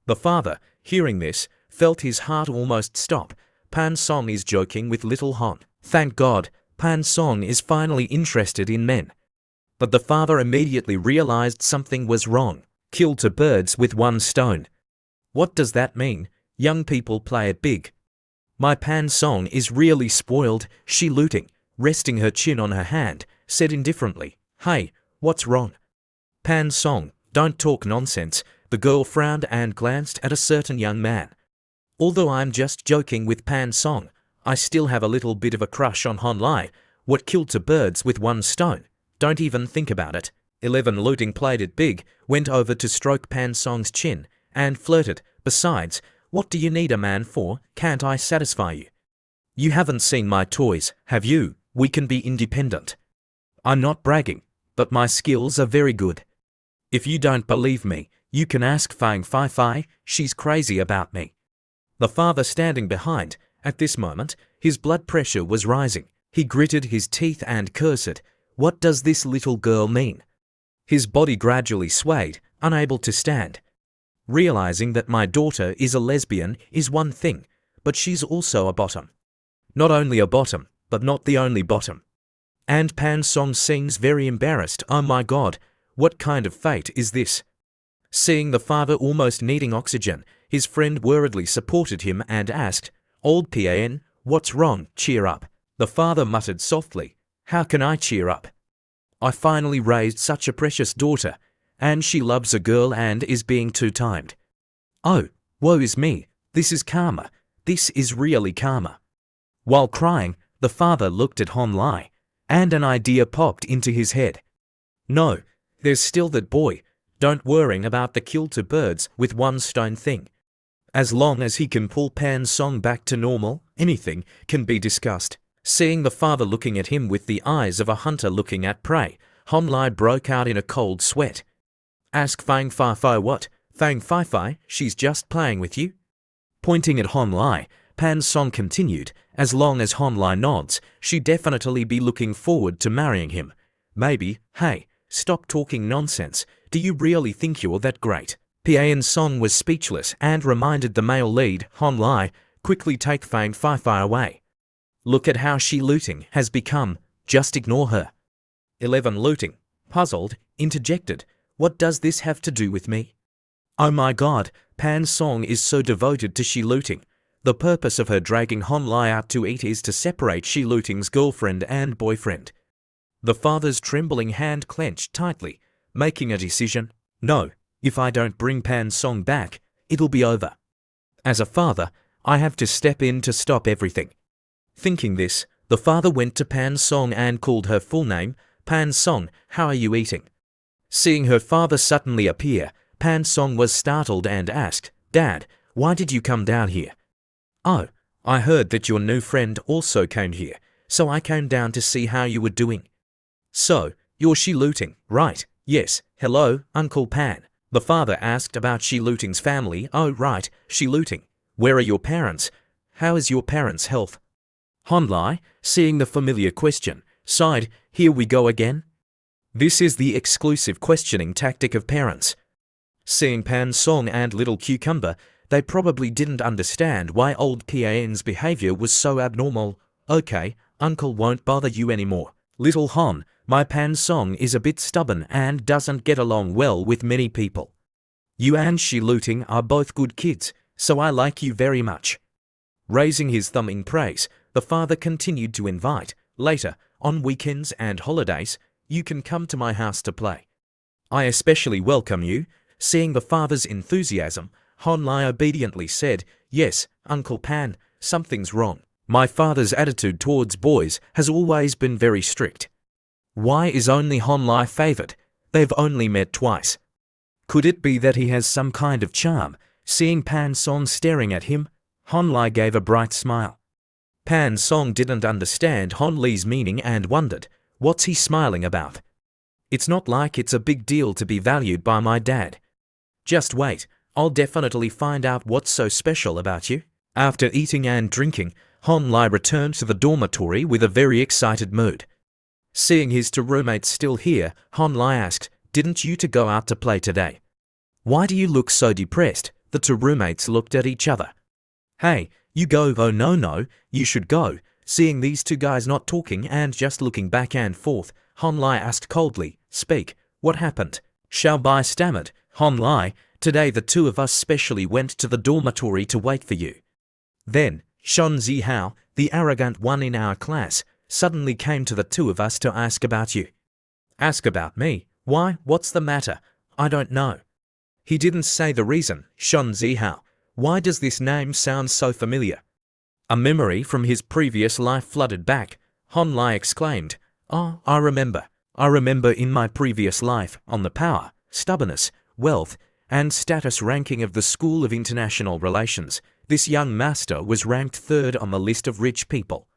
The father, hearing this, felt his heart almost stop. Pan Song is joking with little Han. Thank God, Pan Song is finally interested in men. But the father immediately realized something was wrong. Kill 2 birds with 1 stone. What does that mean? Young people play it big. My Pan Song is really spoiled, Shi Looting, resting her chin on her hand, said indifferently, hey, what's wrong? Pan Song, don't talk nonsense. The girl frowned and glanced at a certain young man. Although I'm just joking with Pan Song, I still have a little bit of a crush on Han Lai. What killed 2 birds with 1 stone? Don't even think about it. 11 Looting played it big, went over to stroke Pan Song's chin, and flirted. Besides, what do you need a man for? Can't I satisfy you? You haven't seen my toys, have you? We can be independent. I'm not bragging, but my skills are very good. If you don't believe me, you can ask Fang Fai Fai, she's crazy about me. The father standing behind, at this moment, his blood pressure was rising. He gritted his teeth and cursed, what does this little girl mean? His body gradually swayed, unable to stand. Realizing that my daughter is a lesbian is one thing, but she's also a bottom. Not only a bottom, but not the only bottom. And Pan Song seems very embarrassed. Oh my god, what kind of fate is this? Seeing the father almost needing oxygen, his friend worriedly supported him and asked, "Old Pan, what's wrong? Cheer up." The father muttered softly, "How can I cheer up? I finally raised such a precious daughter, and she loves a girl and is being two-timed. Oh, woe is me, this is karma, this is really karma." While crying, the father looked at Hon Lai, and an idea popped into his head. No, there's still that boy, don't worry about the kill two birds with one stone thing. As long as he can pull Pan Song back to normal, anything can be discussed. Seeing the father looking at him with the eyes of a hunter looking at prey, Hon Lai broke out in a cold sweat. "Ask Fang Fai Fai what? Fang Fai Fai, she's just playing with you?" Pointing at Hon Lai, Pan Song continued, "As long as Hon Lai nods, she'd definitely be looking forward to marrying him. Maybe, hey, stop talking nonsense, do you really think you're that great?" Pan Song was speechless and reminded the male lead, Hon Lai, "Quickly take Fang Fai Fai away. Look at how she looting has become, just ignore her." 11 Looting, puzzled, interjected, "What does this have to do with me?" Oh my god, Pan Song is so devoted to she looting. The purpose of her dragging Hon Lai out to eat is to separate she looting's girlfriend and boyfriend. The father's trembling hand clenched tightly, making a decision. No, if I don't bring Pan Song back, it'll be over. As a father, I have to step in to stop everything. Thinking this, the father went to Pan Song and called her full name, "Pan Song, how are you eating?" Seeing her father suddenly appear, Pan Song was startled and asked, "Dad, why did you come down here?" "Oh, I heard that your new friend also came here, so I came down to see how you were doing." "So, you're she looting, right?" "Yes, hello, Uncle Pan." The father asked about she looting's family. "Oh right, she looting. Where are your parents? How is your parents' health?" Hon Lai, seeing the familiar question, sighed, "Here we go again." This is the exclusive questioning tactic of parents. Seeing Pan Song and Little Cucumber, they probably didn't understand why old Pan's behavior was so abnormal. "Okay, Uncle won't bother you anymore. Little Hon, my Pan Song is a bit stubborn and doesn't get along well with many people. You and she looting are both good kids, so I like you very much." Raising his thumb in praise, the father continued to invite, "Later, on weekends and holidays, you can come to my house to play. I especially welcome you." Seeing the father's enthusiasm, Hon Lai obediently said, "Yes, Uncle Pan, something's wrong. My father's attitude towards boys has always been very strict." Why is only Hon Lai favored? They've only met twice. Could it be that he has some kind of charm? Seeing Pan Song staring at him, Hon Lai gave a bright smile. Pan Song didn't understand Hon Lai's meaning and wondered, what's he smiling about? It's not like it's a big deal to be valued by my dad. Just wait, I'll definitely find out what's so special about you. After eating and drinking, Hon Lai returned to the dormitory with a very excited mood. Seeing his two roommates still here, Hon Lai asked, "Didn't you two go out to play today? Why do you look so depressed?" The two roommates looked at each other. "Hey, you go." "Oh no, you should go." Seeing these two guys not talking and just looking back and forth, Hon Lai asked coldly, "Speak, what happened?" Xiao Bai stammered, "Hon Lai, today the two of us specially went to the dormitory to wait for you. Then, Shun Zihao, the arrogant one in our class, suddenly came to the two of us to ask about you." "Ask about me? Why, what's the matter?" "I don't know." "He didn't say the reason." Shun Zihao. Why does this name sound so familiar? A memory from his previous life flooded back. Hon Lai exclaimed, "Oh, I remember. I remember in my previous life, on the power, stubbornness, wealth, and status ranking of the School of International Relations, this young master was ranked third on the list of rich people.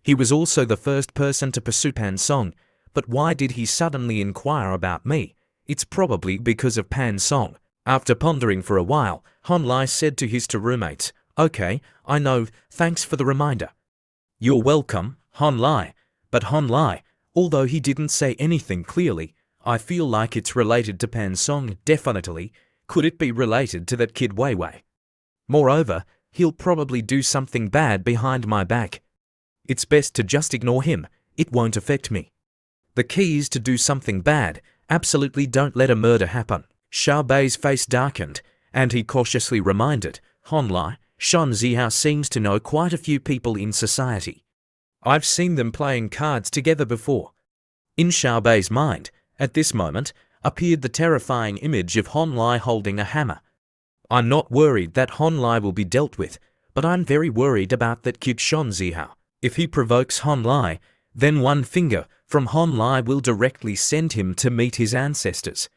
He was also the first person to pursue Pan Song, but why did he suddenly inquire about me? It's probably because of Pan Song." After pondering for a while, Hon Lai said to his two roommates, "Okay, I know, thanks for the reminder." "You're welcome, Hon Lai." But Hon Lai, although he didn't say anything clearly, "I feel like it's related to Pan Song, definitely. Could it be related to that kid Wei Wei? Moreover, he'll probably do something bad behind my back. It's best to just ignore him, it won't affect me." The key is to do something bad. Absolutely don't let a murder happen. Xiaobei's face darkened, and he cautiously reminded Honlai, Shan Zihao seems to know quite a few people in society. I've seen them playing cards together before. In Xiaobei's mind, at this moment, appeared the terrifying image of Honlai holding a hammer. I'm not worried that Honlai will be dealt with, but I'm very worried about that kid Shan Zihao. If he provokes Honlai, then one finger from Honlai will directly send him to meet his ancestors.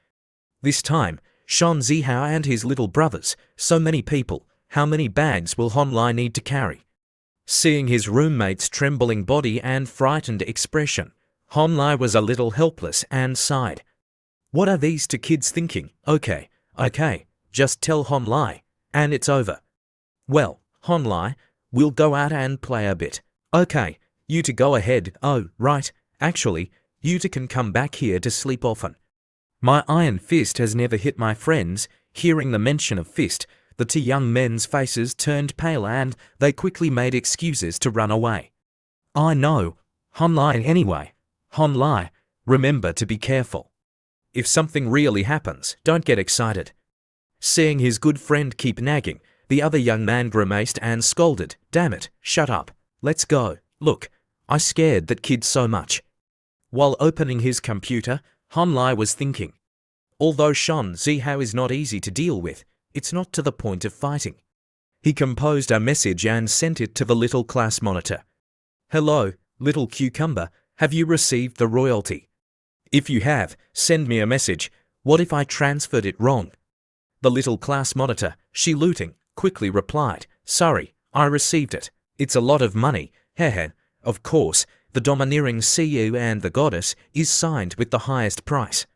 This time, Shan Zihao and his little brothers, so many people, how many bags will Honlai need to carry? Seeing his roommate's trembling body and frightened expression, Honlai was a little helpless and sighed. What are these two kids thinking? Okay, just tell Honlai, and it's over. Well, Honlai, we'll go out and play a bit. Okay, you two go ahead. Oh, right, actually, you two can come back here to sleep often. My iron fist has never hit my friends. Hearing the mention of fist, the two young men's faces turned pale and they quickly made excuses to run away. I know. Honlai anyway. Honlai, remember to be careful. If something really happens, don't get excited. Seeing his good friend keep nagging, the other young man grimaced and scolded. Damn it, shut up. Let's go. Look, I scared that kid so much. While opening his computer, Honlai was thinking. Although Shan Zihao is not easy to deal with, it's not to the point of fighting. He composed a message and sent it to the little class monitor. Hello, little cucumber, have you received the royalty? If you have, send me a message. What if I transferred it wrong? The little class monitor, she looting, quickly replied, sorry, I received it. It's a lot of money. Hehe. Of course, the domineering CEO and the goddess is signed with the highest price.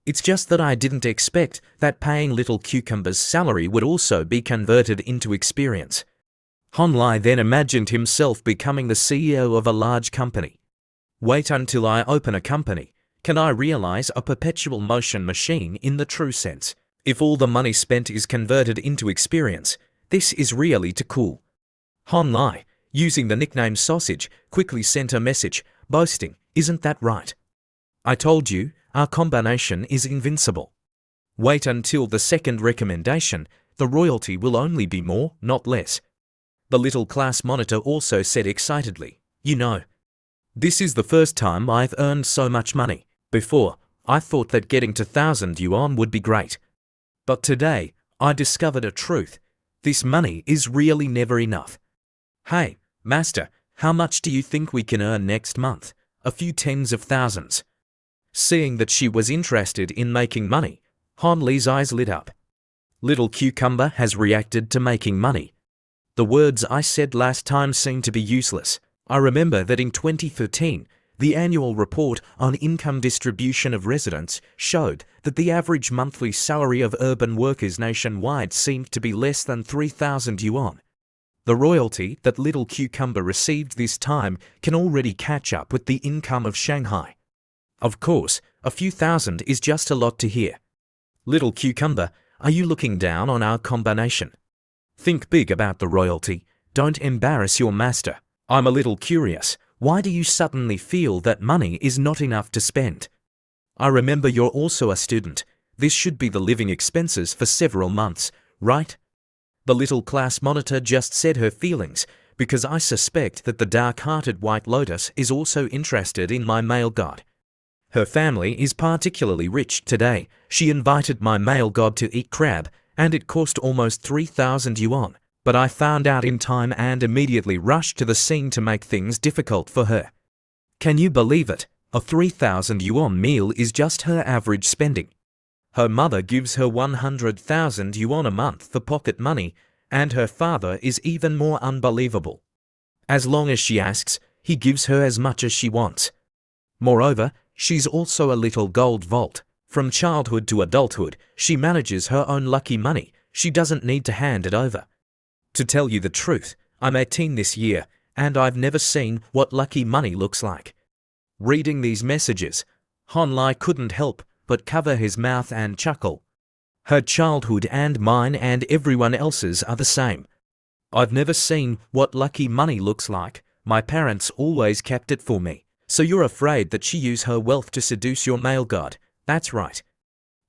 It's just that I didn't expect that paying little cucumber's salary would also be converted into experience. Honlai then imagined himself becoming the CEO of a large company. Wait until I open a company. Can I realize a perpetual motion machine in the true sense? If all the money spent is converted into experience, this is really too cool. Honlai, using the nickname Sausage, quickly sent a message, boasting, isn't that right? I told you, our combination is invincible. Wait until the second recommendation, the royalty will only be more, not less. The little class monitor also said excitedly, you know, this is the first time I've earned so much money. Before, I thought that getting to 1,000 yuan would be great. But today, I discovered a truth. This money is really never enough. Hey, master, how much do you think we can earn next month? A few tens of thousands. Seeing that she was interested in making money, Honlai's eyes lit up. Little cucumber has reacted to making money. The words I said last time seem to be useless. I remember that in 2013, the annual report on income distribution of residents showed that the average monthly salary of urban workers nationwide seemed to be less than 3,000 yuan. The royalty that little cucumber received this time can already catch up with the income of Shanghai. Of course, a few thousand is just a lot to hear. Little cucumber, are you looking down on our combination? Think big about the royalty. Don't embarrass your master. I'm a little curious. Why do you suddenly feel that money is not enough to spend? I remember you're also a student. This should be the living expenses for several months, right? The little class monitor just said her feelings, because I suspect that the dark-hearted White Lotus is also interested in my male god. Her family is particularly rich today. She invited my male god to eat crab, and it cost almost 3,000 yuan. But I found out in time and immediately rushed to the scene to make things difficult for her. Can you believe it? A 3,000 yuan meal is just her average spending. Her mother gives her 100,000 yuan a month for pocket money, and her father is even more unbelievable. As long as she asks, he gives her as much as she wants. Moreover, she's also a little gold vault. From childhood to adulthood, she manages her own lucky money. She doesn't need to hand it over. To tell you the truth, I'm 18 this year, and I've never seen what lucky money looks like. Reading these messages, Honlai couldn't help but cover his mouth and chuckle. Her childhood and mine and everyone else's are the same. I've never seen what lucky money looks like. My parents always kept it for me. So you're afraid that she use her wealth to seduce your male god. That's right.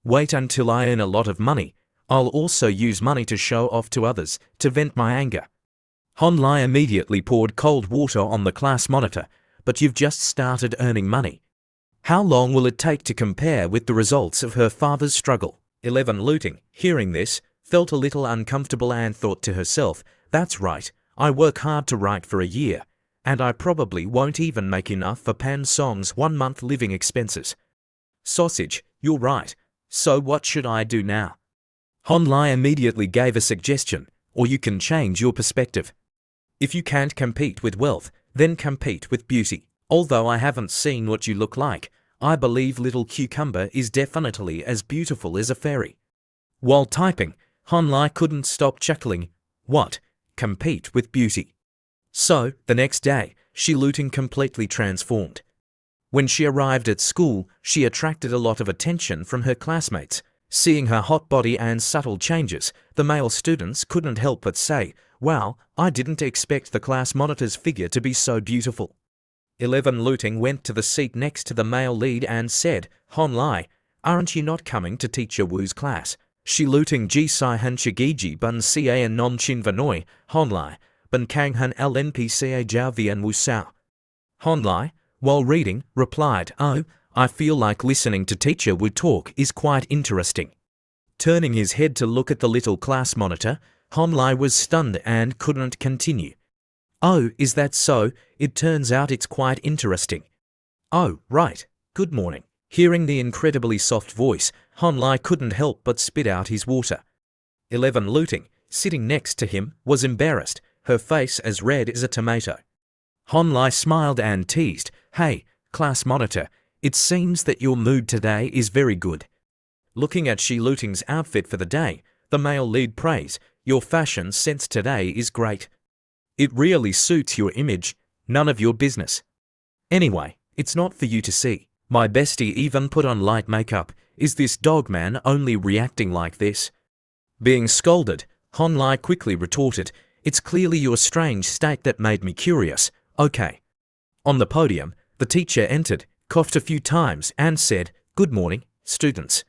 Wait until I earn a lot of money. I'll also use money to show off to others, to vent my anger. Honlai immediately poured cold water on the class monitor. But you've just started earning money. How long will it take to compare with the results of her father's struggle? 11 Looting, hearing this, felt a little uncomfortable and thought to herself, that's right, I work hard to write for a year, and I probably won't even make enough for Pan Song's 1 month living expenses. Sausage, you're right. So what should I do now? Honlai immediately gave a suggestion, or you can change your perspective. If you can't compete with wealth, then compete with beauty. Although I haven't seen what you look like, I believe little cucumber is definitely as beautiful as a fairy. While typing, Honlai couldn't stop chuckling. What? Compete with beauty. So, the next day, she looting completely transformed. When she arrived at school, she attracted a lot of attention from her classmates. Seeing her hot body and subtle changes, the male students couldn't help but say, wow, I didn't expect the class monitor's figure to be so beautiful. 11 Looting went to the seat next to the male lead and said, Honlai, aren't you not coming to teacher Wu's class? Shi Looting ji sai han chigiji bun ca non chin vanoi, Honlai, bun kang han lnp ca jiao vian wu sao. Honlai, while reading, replied, oh, I feel like listening to teacher Wu talk is quite interesting. Turning his head to look at the little class monitor, Honlai was stunned and couldn't continue. Oh, is that so? It turns out it's quite interesting. Oh, right. Good morning. Hearing the incredibly soft voice, Honlai couldn't help but spit out his water. 11 Looting, sitting next to him, was embarrassed, her face as red as a tomato. Honlai smiled and teased, hey, class monitor, it seems that your mood today is very good. Looking at Shi Looting's outfit for the day, the male lead praised, your fashion sense today is great. It really suits your image, none of your business. Anyway, it's not for you to see. My bestie even put on light makeup. Is this dog man only reacting like this? Being scolded, Honlai quickly retorted, it's clearly your strange state that made me curious. Okay. On the podium, the teacher entered, coughed a few times and said, good morning, students.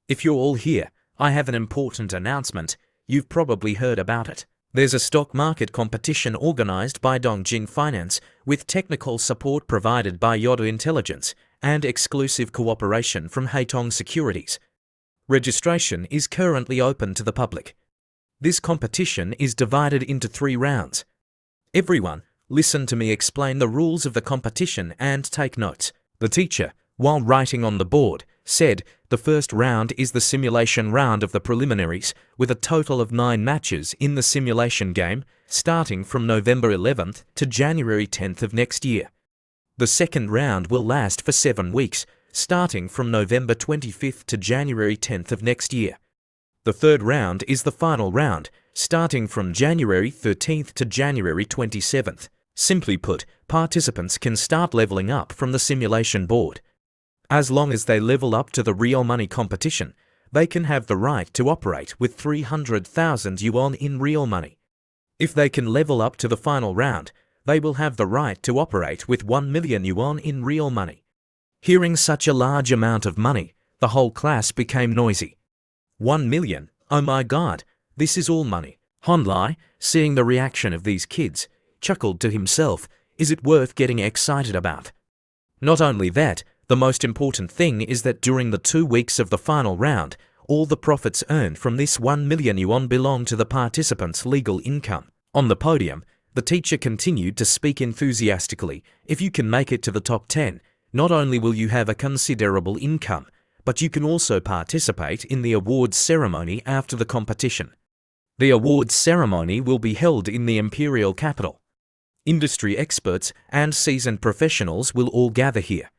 If you're all here, I have an important announcement. You've probably heard about it. There's a stock market competition organized by Dongjin Finance with technical support provided by Yodo Intelligence and exclusive cooperation from Haitong Securities. Registration is currently open to the public. This competition is divided into 3 rounds. Everyone, listen to me explain the rules of the competition and take notes. The teacher, while writing on the board, said the first round is the simulation round of the preliminaries with a total of 9 matches in the simulation game starting from November 11th to January 10th of next year. The second round will last for 7 weeks starting from November 25th to January 10th of next year. The third round is the final round starting from January 13th to January 27th. Simply put, participants can start leveling up from the simulation board. As long as they level up to the real money competition, they can have the right to operate with 300,000 yuan in real money. If they can level up to the final round, they will have the right to operate with 1 million yuan in real money. Hearing such a large amount of money, the whole class became noisy. 1 million? Oh my god, this is all money. Honlai, seeing the reaction of these kids, chuckled to himself, is it worth getting excited about? Not only that, the most important thing is that during the 2 weeks of the final round, all the profits earned from this 1 million yuan belong to the participants' legal income. On the podium, the teacher continued to speak enthusiastically. If you can make it to the top 10, not only will you have a considerable income, but you can also participate in the awards ceremony after the competition. The awards ceremony will be held in the imperial capital. Industry experts and seasoned professionals will all gather here.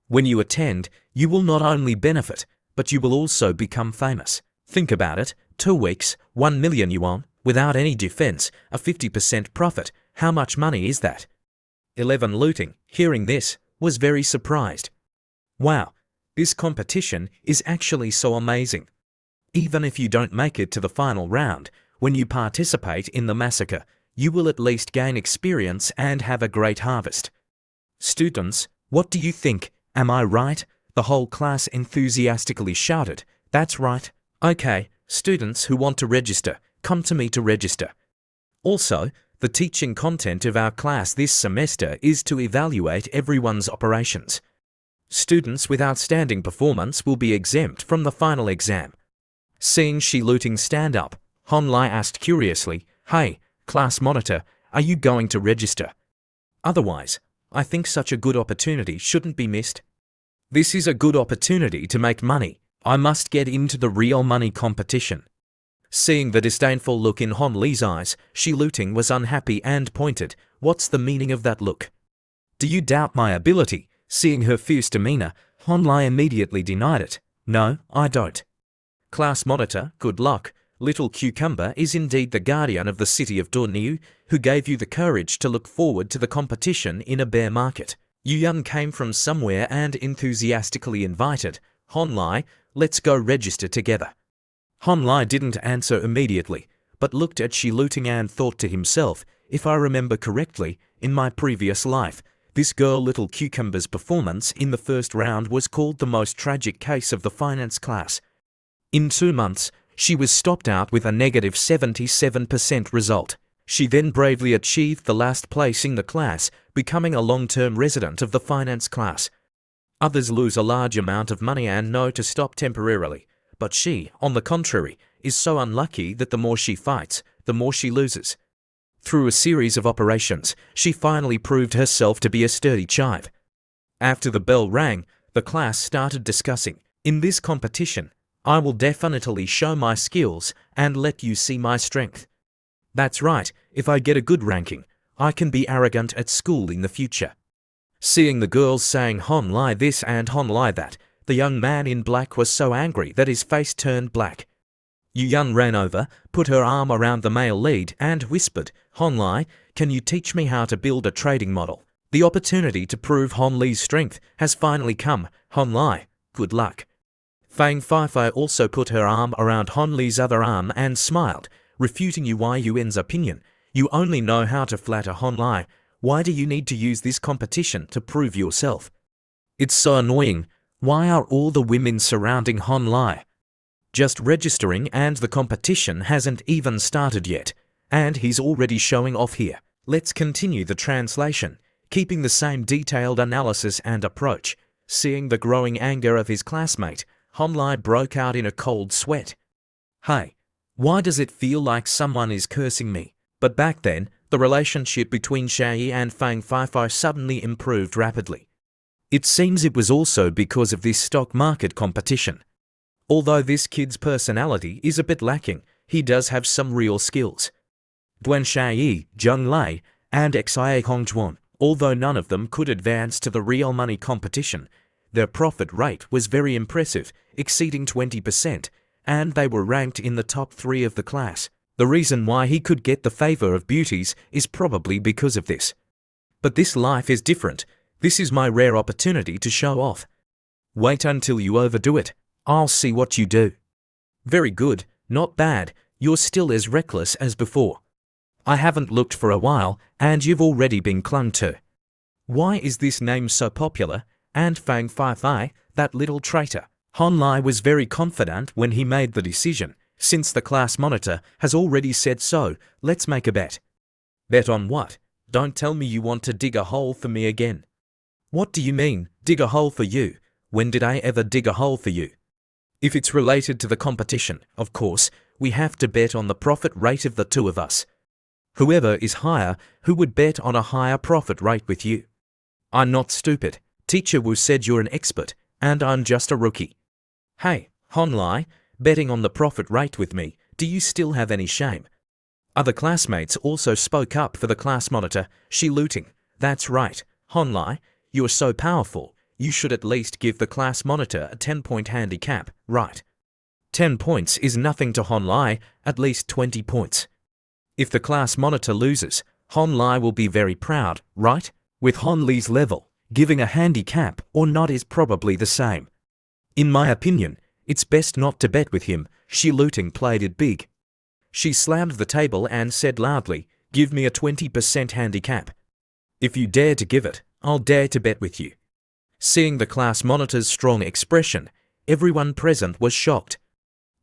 When you attend, you will not only benefit, but you will also become famous. Think about it, 2 weeks, 1 million yuan, without any defense, a 50% profit. How much money is that? 11 Looting, hearing this, was very surprised. Wow, this competition is actually so amazing. Even if you don't make it to the final round, when you participate in the massacre, you will at least gain experience and have a great harvest. Students, what do you think? Am I right? The whole class enthusiastically shouted. That's right. Okay, students who want to register, come to me to register. Also, the teaching content of our class this semester is to evaluate everyone's operations. Students with outstanding performance will be exempt from the final exam. Seeing Shi Luting stand up, Hon Lai asked curiously, "Hey, class monitor, are you going to register? Otherwise, I think such a good opportunity shouldn't be missed. This is a good opportunity to make money. I must get into the real money competition." Seeing the disdainful look in Hon Li's eyes, Shi Luting was unhappy and pointed, "What's the meaning of that look? Do you doubt my ability?" Seeing her fierce demeanor, Hon Lai immediately denied it. "No, I don't. Class monitor, good luck. Little Cucumber is indeed the guardian of the city of Dorniu, who gave you the courage to look forward to the competition in a bear market. Yu Yun came from somewhere and enthusiastically invited, Hon Lai, let's go register together." Hon Lai didn't answer immediately, but looked at Shi Luting and thought to himself, if I remember correctly, in my previous life, this girl Little Cucumber's performance in the first round was called the most tragic case of the finance class. In 2 months, she was stopped out with a negative 77% result. She then bravely achieved the last place in the class, becoming a long-term resident of the finance class. Others lose a large amount of money and know to stop temporarily. But she, on the contrary, is so unlucky that the more she fights, the more she loses. Through a series of operations, she finally proved herself to be a sturdy child. After the bell rang, the class started discussing, "In this competition, I will definitely show my skills and let you see my strength. That's right, if I get a good ranking, I can be arrogant at school in the future." Seeing the girls saying Hon Lai this and Hon Lai that, the young man in black was so angry that his face turned black. Yu Yun ran over, put her arm around the male lead and whispered, "Hon Lai, can you teach me how to build a trading model? The opportunity to prove Hon Li's strength has finally come. Hon Lai, good luck." Fang Feifei also put her arm around Hon Li's other arm and smiled, refuting Yun's opinion. "You only know how to flatter Hon Lai. Why do you need to use this competition to prove yourself? It's so annoying. Why are all the women surrounding Hon Lai? Just registering and the competition hasn't even started yet, and he's already showing off here." Let's continue the translation, keeping the same detailed analysis and approach. Seeing the growing anger of his classmate, Hon Lai broke out in a cold sweat. "Hey, why does it feel like someone is cursing me?" But back then, the relationship between Xiaoyi and Fang Feifei suddenly improved rapidly. It seems it was also because of this stock market competition. Although this kid's personality is a bit lacking, he does have some real skills. Duan Xiaoyi, Zheng Lei, and Xia Hongzhuan, although none of them could advance to the real money competition, their profit rate was very impressive, exceeding 20%, and they were ranked in the top 3 of the class. The reason why he could get the favor of beauties is probably because of this. But this life is different. This is my rare opportunity to show off. Wait until you overdo it. I'll see what you do. Very good, not bad. You're still as reckless as before. I haven't looked for a while, and you've already been clung to. Why is this name so popular? And Fang Feifei, that little traitor. Hon Lai was very confident when he made the decision. Since the class monitor has already said so, let's make a bet. Bet on what? Don't tell me you want to dig a hole for me again. What do you mean, dig a hole for you? When did I ever dig a hole for you? If it's related to the competition, of course, we have to bet on the profit rate of the 2 of us. Whoever is higher, who would bet on a higher profit rate with you? I'm not stupid. Teacher Wu said you're an expert, and I'm just a rookie. Hey, Hon Lai, betting on the profit rate with me, do you still have any shame? Other classmates also spoke up for the class monitor, Shi Luting. That's right, Hon Lai. You're so powerful, you should at least give the class monitor a 10-point handicap, right? 10 points is nothing to Hon Lai, at least 20 points. If the class monitor loses, Hon Lai will be very proud, right? With Hon Li's level, giving a handicap or not is probably the same. In my opinion, it's best not to bet with him. Shi Luting played it big. She slammed the table and said loudly, "Give me a 20% handicap. If you dare to give it, I'll dare to bet with you. Seeing the class monitor's strong expression, everyone present was shocked.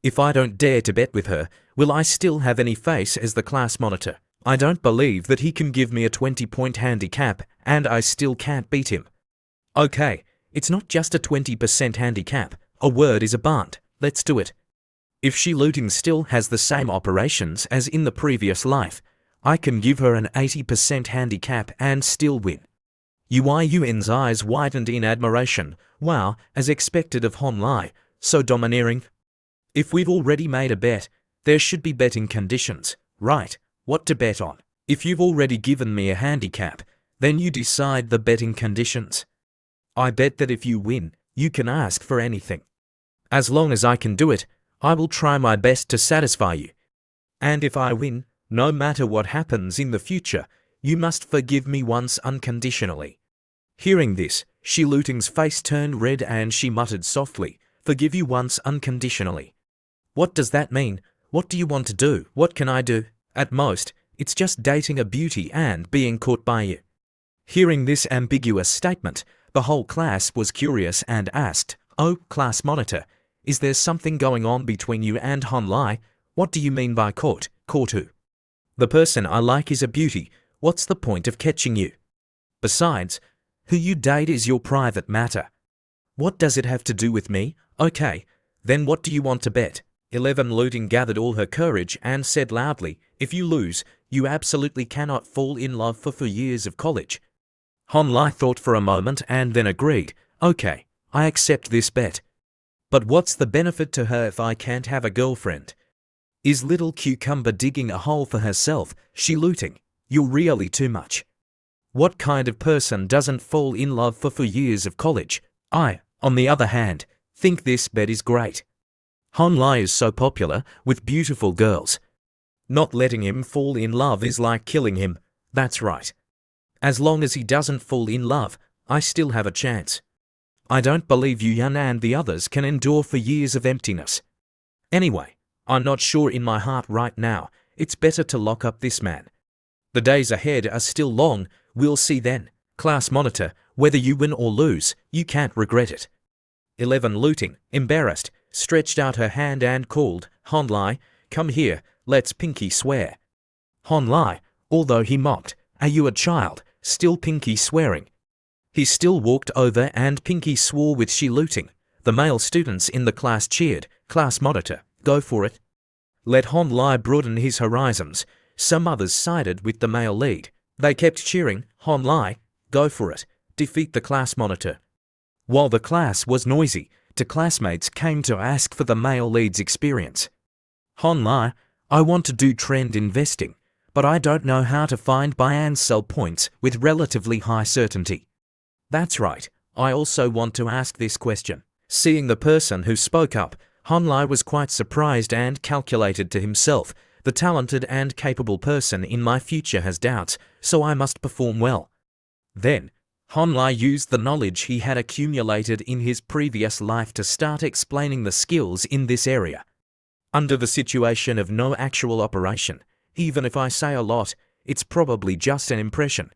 If I don't dare to bet with her, will I still have any face as the class monitor? I don't believe that he can give me a 20-point handicap and I still can't beat him. Okay, it's not just a 20% handicap. A word is a bond. Let's do it. If she looting still has the same operations as in the previous life, I can give her an 80% handicap and still win. Yun's eyes widened in admiration. Wow, as expected of Hon Lai, so domineering. If we've already made a bet, there should be betting conditions, right? What to bet on? If you've already given me a handicap, then you decide the betting conditions. I bet that if you win, you can ask for anything. As long as I can do it, I will try my best to satisfy you. And if I win, no matter what happens in the future, you must forgive me once unconditionally. Hearing this, Shi Luting's face turned red and she muttered softly, "Forgive you once unconditionally." What does that mean? What do you want to do? What can I do? At most, it's just dating a beauty and being caught by you. Hearing this ambiguous statement, the whole class was curious and asked, "Oh, class monitor, is there something going on between you and Hon Lai? What do you mean by caught? Caught who? The person I like is a beauty. What's the point of catching you? Besides, who you date is your private matter. What does it have to do with me? Okay, then what do you want to bet?" 11 Luting gathered all her courage and said loudly, "If you lose, you absolutely cannot fall in love for 4 years of college." Hon Lai thought for a moment and then agreed, "Okay, I accept this bet. But what's the benefit to her if I can't have a girlfriend? Is little cucumber digging a hole for herself? Shi Luting, you're really too much. What kind of person doesn't fall in love for 4 years of college? I, on the other hand, think this bet is great. Hon Lai is so popular with beautiful girls. Not letting him fall in love is like killing him. That's right. As long as he doesn't fall in love, I still have a chance. I don't believe Yun and the others can endure 4 years of emptiness. Anyway, I'm not sure in my heart right now. It's better to lock up this man. The days ahead are still long. We'll see then. Class monitor, whether you win or lose, you can't regret it. 11 Luting, embarrassed, stretched out her hand and called, "Hon Lai, come here, let's pinky swear." Hon Lai, although he mocked, "Are you a child?" still pinky swearing. He still walked over and pinky swore with Shi Luting. The male students in the class cheered, "Class monitor, go for it." Let Hon Lai broaden his horizons. Some others sided with the male lead. They kept cheering, "Hon Lai, go for it, defeat the class monitor." While the class was noisy, the classmates came to ask for the male lead's experience. "Hon Lai, I want to do trend investing, but I don't know how to find buy and sell points with relatively high certainty." That's right, I also want to ask this question. Seeing the person who spoke up, Hon Lai was quite surprised and calculated to himself, "The talented and capable person in my future has doubts, so I must perform well." Then, Hon Lai used the knowledge he had accumulated in his previous life to start explaining the skills in this area. Under the situation of no actual operation, even if I say a lot, it's probably just an impression.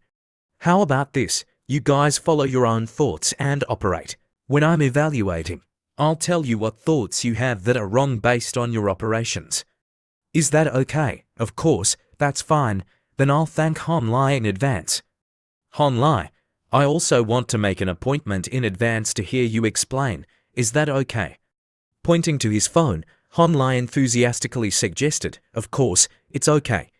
How about this? You guys follow your own thoughts and operate. When I'm evaluating, I'll tell you what thoughts you have that are wrong based on your operations. Is that okay? Of course, that's fine. Then I'll thank Hon Lai in advance. Hon Lai, I also want to make an appointment in advance to hear you explain. Is that okay? Pointing to his phone, Hon Lai enthusiastically suggested, "Of course, it's okay.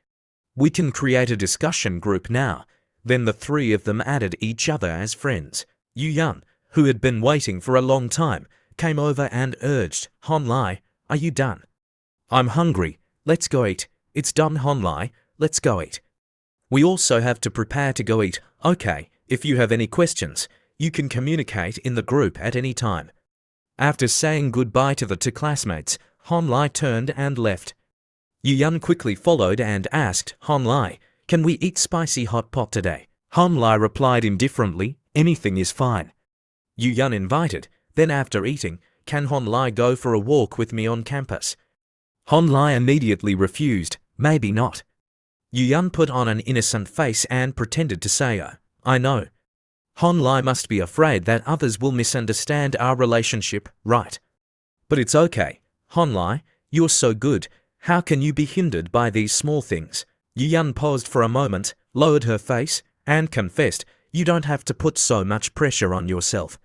We can create a discussion group now." Then the three of them added each other as friends. Yun, who had been waiting for a long time, came over and urged, "Hon Lai, are you done?" "I'm hungry. Let's go eat." "It's done, Hon Lai. Let's go eat." "We also have to prepare to go eat." "Okay, if you have any questions, you can communicate in the group at any time." After saying goodbye to the two classmates, Hon Lai turned and left. Yun quickly followed and asked, "Hon Lai, can we eat spicy hot pot today?" Hon Lai replied indifferently, "Anything is fine." Yun invited, then after eating, "Can Hon Lai go for a walk with me on campus?" Hon Lai immediately refused, "Maybe not." Yun put on an innocent face and pretended to say, "I know." Hon Lai must be afraid that others will misunderstand our relationship, right? But it's okay. Hon Lai, you're so good. How can you be hindered by these small things? Yu Yun paused for a moment, lowered her face, and confessed, you don't have to put so much pressure on yourself.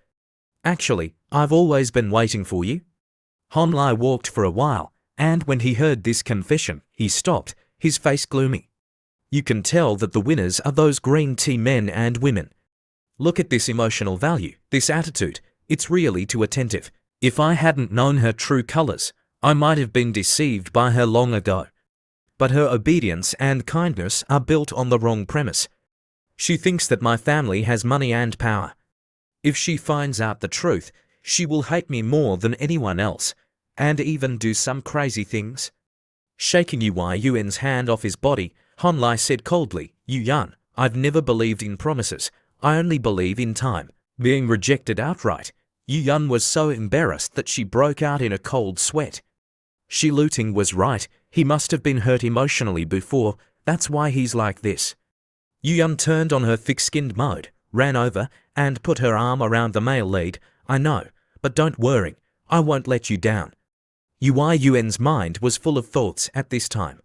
Actually, I've always been waiting for you. Hon Lai walked for a while, and when he heard this confession, he stopped, his face gloomy. You can tell that the winners are those green tea men and women. Look at this emotional value, this attitude. It's really too attentive. If I hadn't known her true colors, I might have been deceived by her long ago. But her obedience and kindness are built on the wrong premise. She thinks that my family has money and power. If she finds out the truth, she will hate me more than anyone else, and even do some crazy things. Shaking Yun's hand off his body, Hon Lai said coldly, Yu Yun, I've never believed in promises. I only believe in time. Being rejected outright, Yu Yun was so embarrassed that she broke out in a cold sweat. Shi Luting was right, he must have been hurt emotionally before, that's why he's like this. Yu Yun turned on her thick-skinned mode, ran over, and put her arm around the male lead. I know, but don't worry, I won't let you down. Yun's mind was full of thoughts at this time.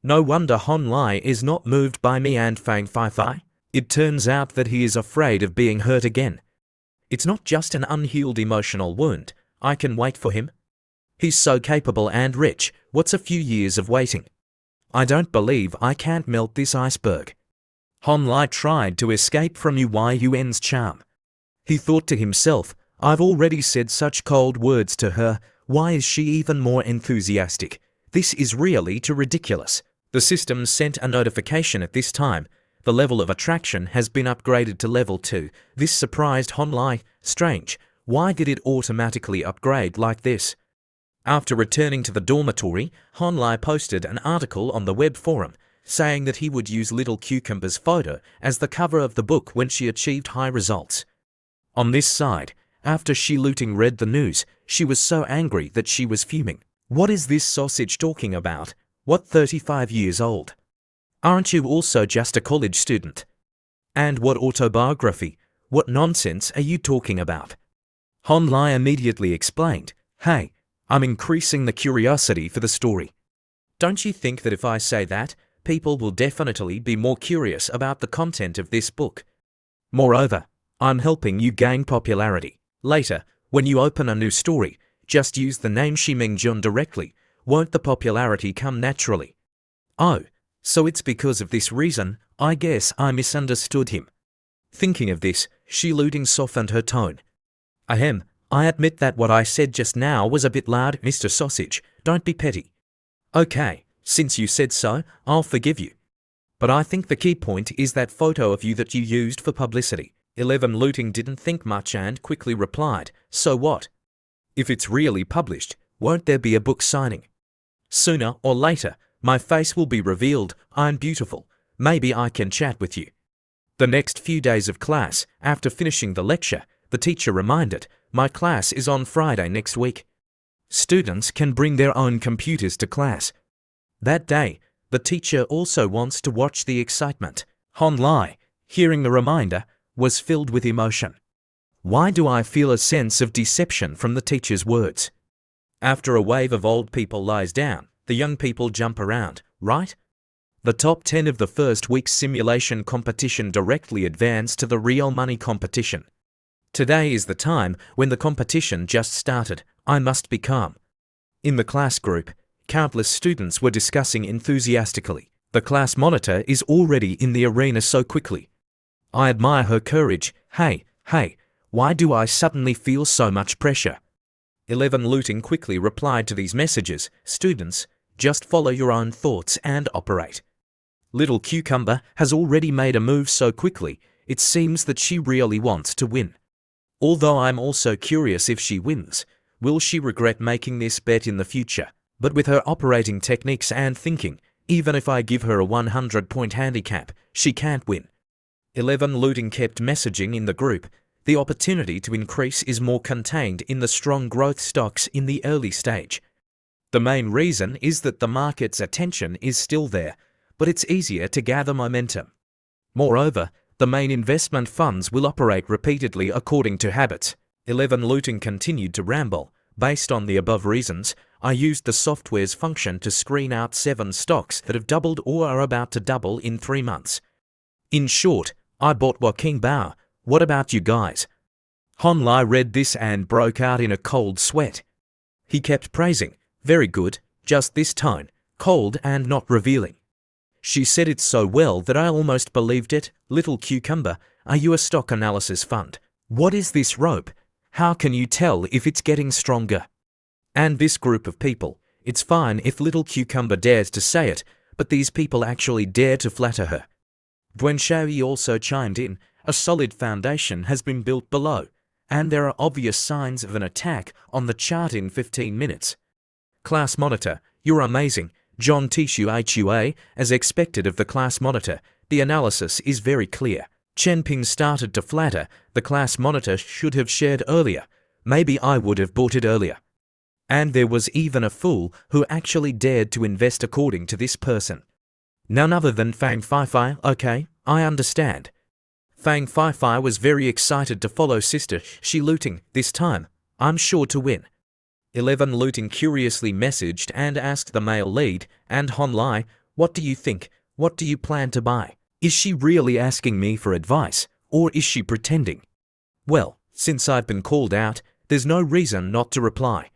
No wonder Hon Lai is not moved by me and Fang Fai. It turns out that he is afraid of being hurt again. It's not just an unhealed emotional wound. I can wait for him. He's so capable and rich. What's a few years of waiting? I don't believe I can't melt this iceberg. Hon Lai tried to escape from Yun's charm. He thought to himself, I've already said such cold words to her. Why is she even more enthusiastic? This is really too ridiculous. The system sent a notification at this time. The level of attraction has been upgraded to level 2. This surprised Hon Lai. Strange. Why did it automatically upgrade like this? After returning to the dormitory, Hon Lai posted an article on the web forum saying that he would use Little Cucumber's photo as the cover of the book when she achieved high results. On this side, after Shi Luting read the news, she was so angry that she was fuming. What is this sausage talking about? What, 35 years old? Aren't you also just a college student? And what autobiography? What nonsense are you talking about? Hon Lai immediately explained, Hey, I'm increasing the curiosity for the story. Don't you think that if I say that, people will definitely be more curious about the content of this book? Moreover, I'm helping you gain popularity. Later, when you open a new story, just use the name Shi Mingjun directly. Won't the popularity come naturally? Oh, so it's because of this reason, I guess I misunderstood him. Thinking of this, Shi Luting softened her tone. Ahem, I admit that what I said just now was a bit loud, Mr. Sausage. Don't be petty. Okay, since you said so, I'll forgive you. But I think the key point is that photo of you that you used for publicity. 11 Luting didn't think much and quickly replied, so what? If it's really published, won't there be a book signing? Sooner or later, my face will be revealed. I'm beautiful. Maybe I can chat with you. The next few days of class, after finishing the lecture, the teacher reminded, my class is on Friday next week. Students can bring their own computers to class. That day, the teacher also wants to watch the excitement. Hon Lai, hearing the reminder, was filled with emotion. Why do I feel a sense of deception from the teacher's words? After a wave of old people lies down, the young people jump around, right? The top 10 of the first week's simulation competition directly advance to the real money competition. Today is the time when the competition just started. I must be calm. In the class group, countless students were discussing enthusiastically. The class monitor is already in the arena so quickly. I admire her courage. Hey, why do I suddenly feel so much pressure? 11 Luting quickly replied to these messages. Students, just follow your own thoughts and operate. Little Cucumber has already made a move so quickly, it seems that she really wants to win. Although I'm also curious if she wins, will she regret making this bet in the future? But with her operating techniques and thinking, even if I give her a 100-point handicap, she can't win. 11 Luting kept messaging in the group. The opportunity to increase is more contained in the strong growth stocks in the early stage. The main reason is that the market's attention is still there, but it's easier to gather momentum. Moreover, The main investment funds will operate repeatedly according to habits. 11 Looting continued to ramble. Based on the above reasons, I used the software's function to screen out 7 stocks that have doubled or are about to double in 3 months. In short, I bought Joaquin Bauer. What about you guys? Hon Lai read this and broke out in a cold sweat. He kept praising, very good, just this tone, cold and not revealing. She said it so well that I almost believed it. Little Cucumber, are you a stock analysis fund? What is this rope? How can you tell if it's getting stronger? And this group of people, it's fine if Little Cucumber dares to say it, but these people actually dare to flatter her. Dwen Xiaoyi also chimed in, a solid foundation has been built below, and there are obvious signs of an attack on the chart in 15 minutes. Class Monitor, you're amazing. John Tishu HUA, as expected of the Class Monitor, the analysis is very clear. Chen Ping started to flatter, the Class Monitor should have shared earlier. Maybe I would have bought it earlier. And there was even a fool who actually dared to invest according to this person. None other than Fang Feifei. Okay, I understand. Fang Feifei was very excited to follow Sister Shi Looting this time. I'm sure to win. 11 Looting curiously messaged and asked the male lead, and Hon Lai, what do you think? What do you plan to buy? Is she really asking me for advice, or is she pretending? Well, since I've been called out, there's no reason not to reply.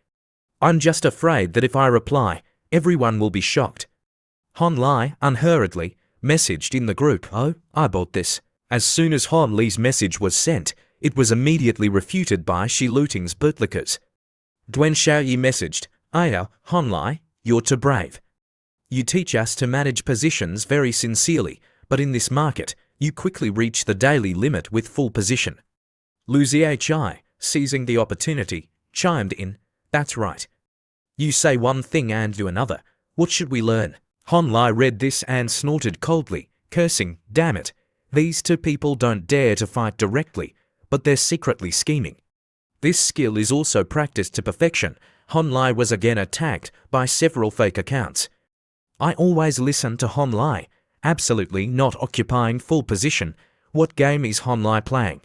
I'm just afraid that if I reply, everyone will be shocked. Hon Lai, unhurriedly, messaged in the group, oh, I bought this. As soon as Hon Li's message was sent, it was immediately refuted by Shi Looting's bootlickers. Dwen Xiaoyi messaged, Aya, Hon Lai, you're too brave. You teach us to manage positions very sincerely, but in this market, you quickly reach the daily limit with full position. Lu Zhi, seizing the opportunity, chimed in, that's right. You say one thing and do another. What should we learn? Hon Lai read this and snorted coldly, cursing, damn it. These two people don't dare to fight directly, but they're secretly scheming. This skill is also practiced to perfection. Hon Lai was again attacked by several fake accounts. I always listen to Hon Lai, absolutely not occupying full position. What game is Hon Lai playing?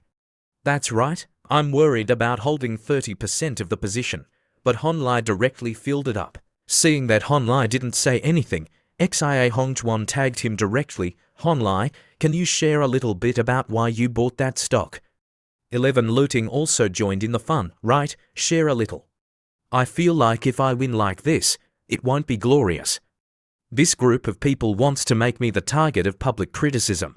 That's right, I'm worried about holding 30% of the position, but Hon Lai directly filled it up. Seeing that Hon Lai didn't say anything, Xia Hongchuan tagged him directly, Hon Lai, can you share a little bit about why you bought that stock? 11 Looting also joined in the fun, right, share a little. I feel like if I win like this, it won't be glorious. This group of people wants to make me the target of public criticism.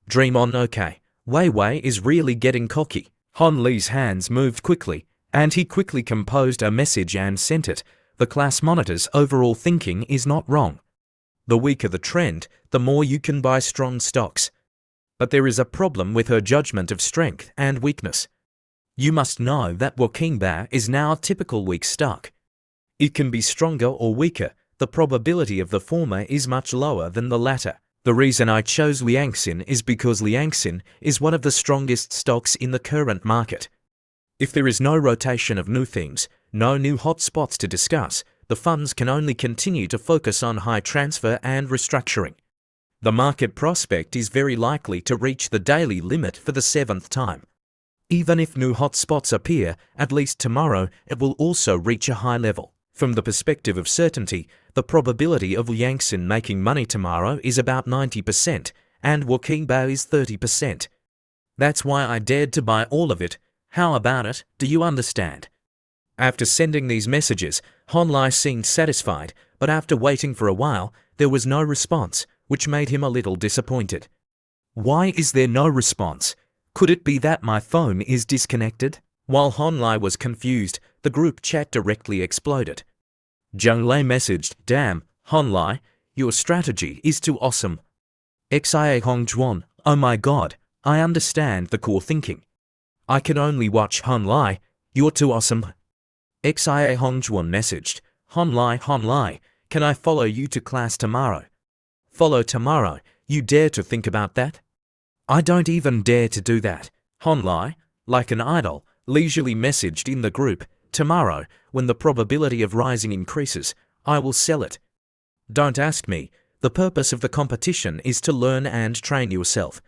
Dream on, okay. Wei Wei is really getting cocky. Hon Li's hands moved quickly, and he quickly composed a message and sent it. The Class Monitor's overall thinking is not wrong. The weaker the trend, the more you can buy strong stocks. But there is a problem with her judgment of strength and weakness. You must know that Joaquin Bauer is now a typical weak stock. It can be stronger or weaker. The probability of the former is much lower than the latter. The reason I chose Liangxin is because Liangxin is one of the strongest stocks in the current market. If there is no rotation of new themes, no new hot spots to discuss, the funds can only continue to focus on high transfer and restructuring. The market prospect is very likely to reach the daily limit for the 7th time. Even if new hot spots appear, at least tomorrow, it will also reach a high level. From the perspective of certainty, the probability of Liangxin making money tomorrow is about 90%, and Joaquin Bauer is 30%. That's why I dared to buy all of it. How about it, do you understand? After sending these messages, Hon Lai seemed satisfied, but after waiting for a while, there was no response, which made him a little disappointed. Why is there no response? Could it be that my phone is disconnected? While Hon Lai was confused, the group chat directly exploded. Zheng Lei messaged, damn, Hon Lai, your strategy is too awesome. Xia Hongchuan, oh my god, I understand the core thinking. I can only watch Hon Lai, you're too awesome. Xia Hongchuan messaged, Hon Lai, can I follow you to class tomorrow? Follow tomorrow, you dare to think about that? I don't even dare to do that. Hon Lai, like an idol, leisurely messaged in the group, tomorrow, when the probability of rising increases, I will sell it. Don't ask me, the purpose of the competition is to learn and train yourself.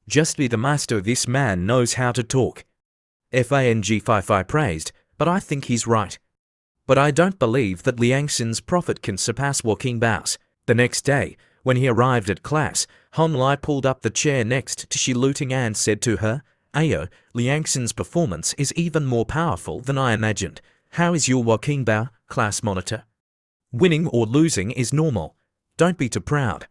Just be the master, this man knows how to talk. Fang praised, but I think he's right. But I don't believe that Liang Xin's profit can surpass Walking Bao's. The next day, when he arrived at class, Hon Lai pulled up the chair next to Shi Luting and said to her, Ayo, Liang Xin's performance is even more powerful than I imagined. How is your Walking Bao, class monitor? Winning or losing is normal. Don't be too proud.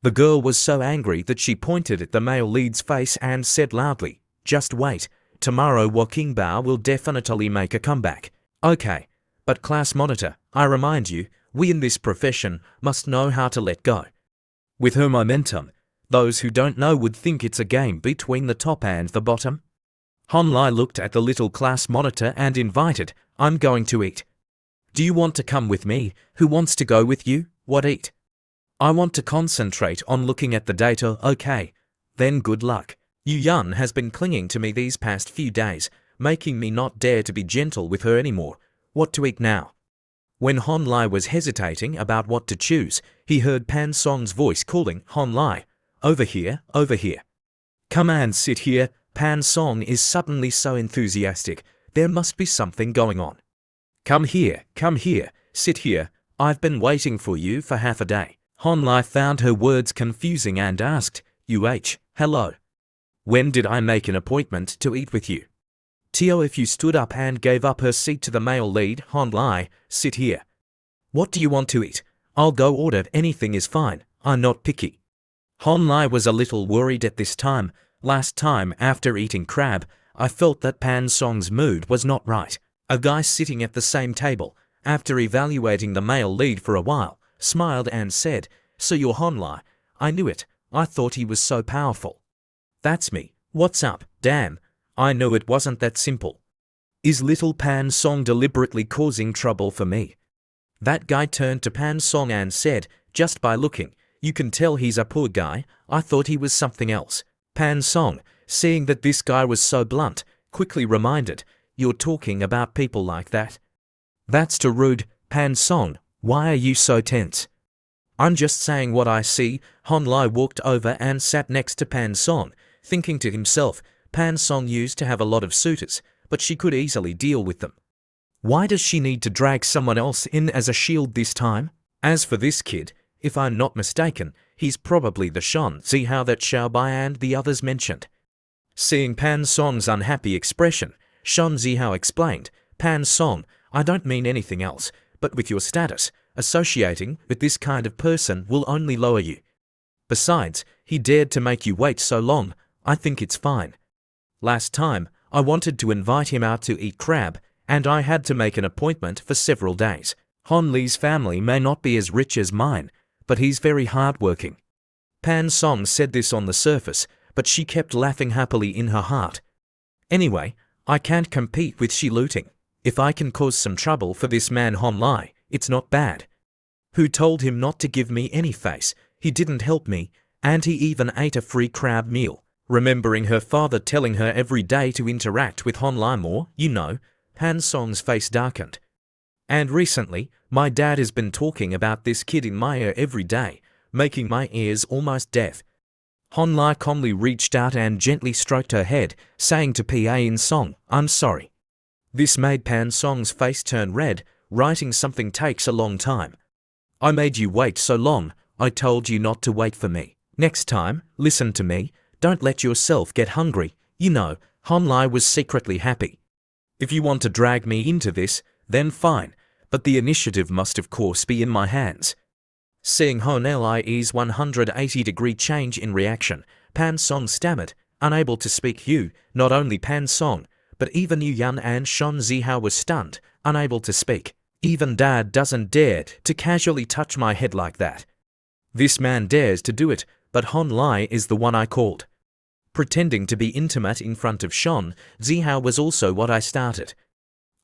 The girl was so angry that she pointed at the male lead's face and said loudly, just wait, tomorrow Walking Bao will definitely make a comeback. Okay, but class monitor, I remind you, we in this profession must know how to let go. With her momentum, those who don't know would think it's a game between the top and the bottom. Hon Lai looked at the little class monitor and invited, I'm going to eat. Do you want to come with me? Who wants to go with you? What eat? I want to concentrate on looking at the data. Okay, then good luck. Yu Yan has been clinging to me these past few days, making me not dare to be gentle with her anymore. What to eat now? When Hon Lai was hesitating about what to choose, he heard Pan Song's voice calling, Hon Lai, over here, over here. Come and sit here. Pan Song is suddenly so enthusiastic. There must be something going on. Come here, sit here. I've been waiting for you for half a day. Hon Lai found her words confusing and asked, hello. When did I make an appointment to eat with you? Tio if you stood up and gave up her seat to the male lead, Hon Lai, sit here. What do you want to eat? I'll go order, anything is fine, I'm not picky. Hon Lai was a little worried at this time. Last time, after eating crab, I felt that Pan Song's mood was not right. A guy sitting at the same table, after evaluating the male lead for a while, smiled and said, so you're Hon Lai. I knew it, I thought he was so powerful. That's me, what's up, damn. I know it wasn't that simple. Is little Pan Song deliberately causing trouble for me? That guy turned to Pan Song and said, just by looking, you can tell he's a poor guy. I thought he was something else. Pan Song, seeing that this guy was so blunt, quickly reminded, you're talking about people like that? That's too rude, Pan Song, why are you so tense? I'm just saying what I see. Hon Lai walked over and sat next to Pan Song, thinking to himself, Pan Song used to have a lot of suitors, but she could easily deal with them. Why does she need to drag someone else in as a shield this time? As for this kid, if I'm not mistaken, he's probably the Shan Zihao that Xiaobai and the others mentioned. Seeing Pan Song's unhappy expression, Shan Zihao explained, Pan Song, I don't mean anything else, but with your status, associating with this kind of person will only lower you. Besides, he dared to make you wait so long. I think it's fine. Last time, I wanted to invite him out to eat crab, and I had to make an appointment for several days. Hon Li's family may not be as rich as mine, but he's very hard-working. Pan Song said this on the surface, but she kept laughing happily in her heart. Anyway, I can't compete with Shi Luting. If I can cause some trouble for this man Hon Lai, it's not bad. Who told him not to give me any face? He didn't help me, and he even ate a free crab meal. Remembering her father telling her every day to interact with Hon Lai more, Pan Song's face darkened. And recently, my dad has been talking about this kid in my ear every day, making my ears almost deaf. Hon Lai calmly reached out and gently stroked her head, saying to Pa in Song, I'm sorry. This made Pan Song's face turn red. Writing something takes a long time. I made you wait so long. I told you not to wait for me. Next time, listen to me. Don't let yourself get hungry. Hon Lai was secretly happy. If you want to drag me into this, then fine, but the initiative must of course be in my hands. Seeing Hon Lai's 180-degree change in reaction, Pan Song stammered, unable to speak. Not only Pan Song, but even Yu Yan and Shan Zihao were stunned, unable to speak. Even Dad doesn't dare to casually touch my head like that. This man dares to do it, but Hon Lai is the one I called. Pretending to be intimate in front of Shan Zihao was also what I started.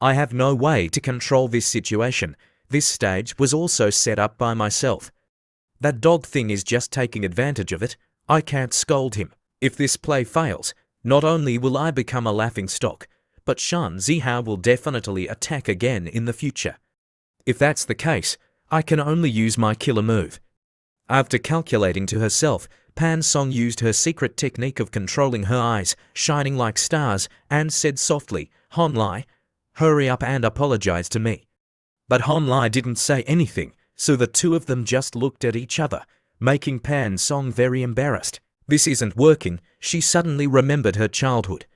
I have no way to control this situation. This stage was also set up by myself. That dog thing is just taking advantage of it. I can't scold him. If this play fails, not only will I become a laughingstock, but Shan Zihao will definitely attack again in the future. If that's the case, I can only use my killer move. After calculating to herself, Pan Song used her secret technique of controlling her eyes, shining like stars, and said softly, "Hon Lai, hurry up and apologize to me." But Hon Lai didn't say anything, so the two of them just looked at each other, making Pan Song very embarrassed. This isn't working, she suddenly remembered her childhood.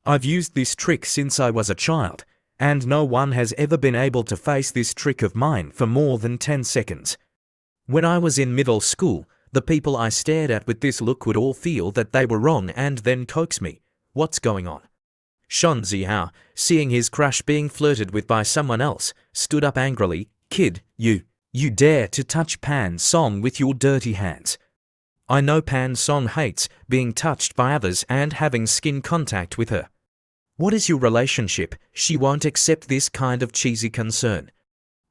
"I've used this trick since I was a child, and no one has ever been able to face this trick of mine for more than 10 seconds. When I was in middle school, the people I stared at with this look would all feel that they were wrong and then coax me. What's going on?" Shan Zihao, seeing his crush being flirted with by someone else, stood up angrily. "Kid, you dare to touch Pan Song with your dirty hands. I know Pan Song hates being touched by others and having skin contact with her. What is your relationship? She won't accept this kind of cheesy concern."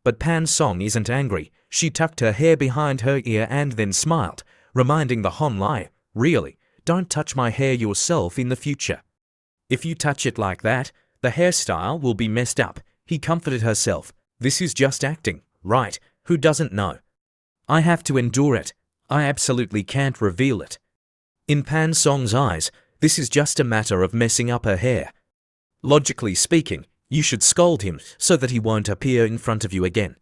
But Pan Song isn't angry. She tucked her hair behind her ear and then smiled, reminding the Hon Lai, "Really, don't touch my hair yourself in the future. If you touch it like that, the hairstyle will be messed up." He comforted herself. "This is just acting, right? Who doesn't know? I have to endure it. I absolutely can't reveal it." In Pan Song's eyes, this is just a matter of messing up her hair. Logically speaking, you should scold him so that he won't appear in front of you again.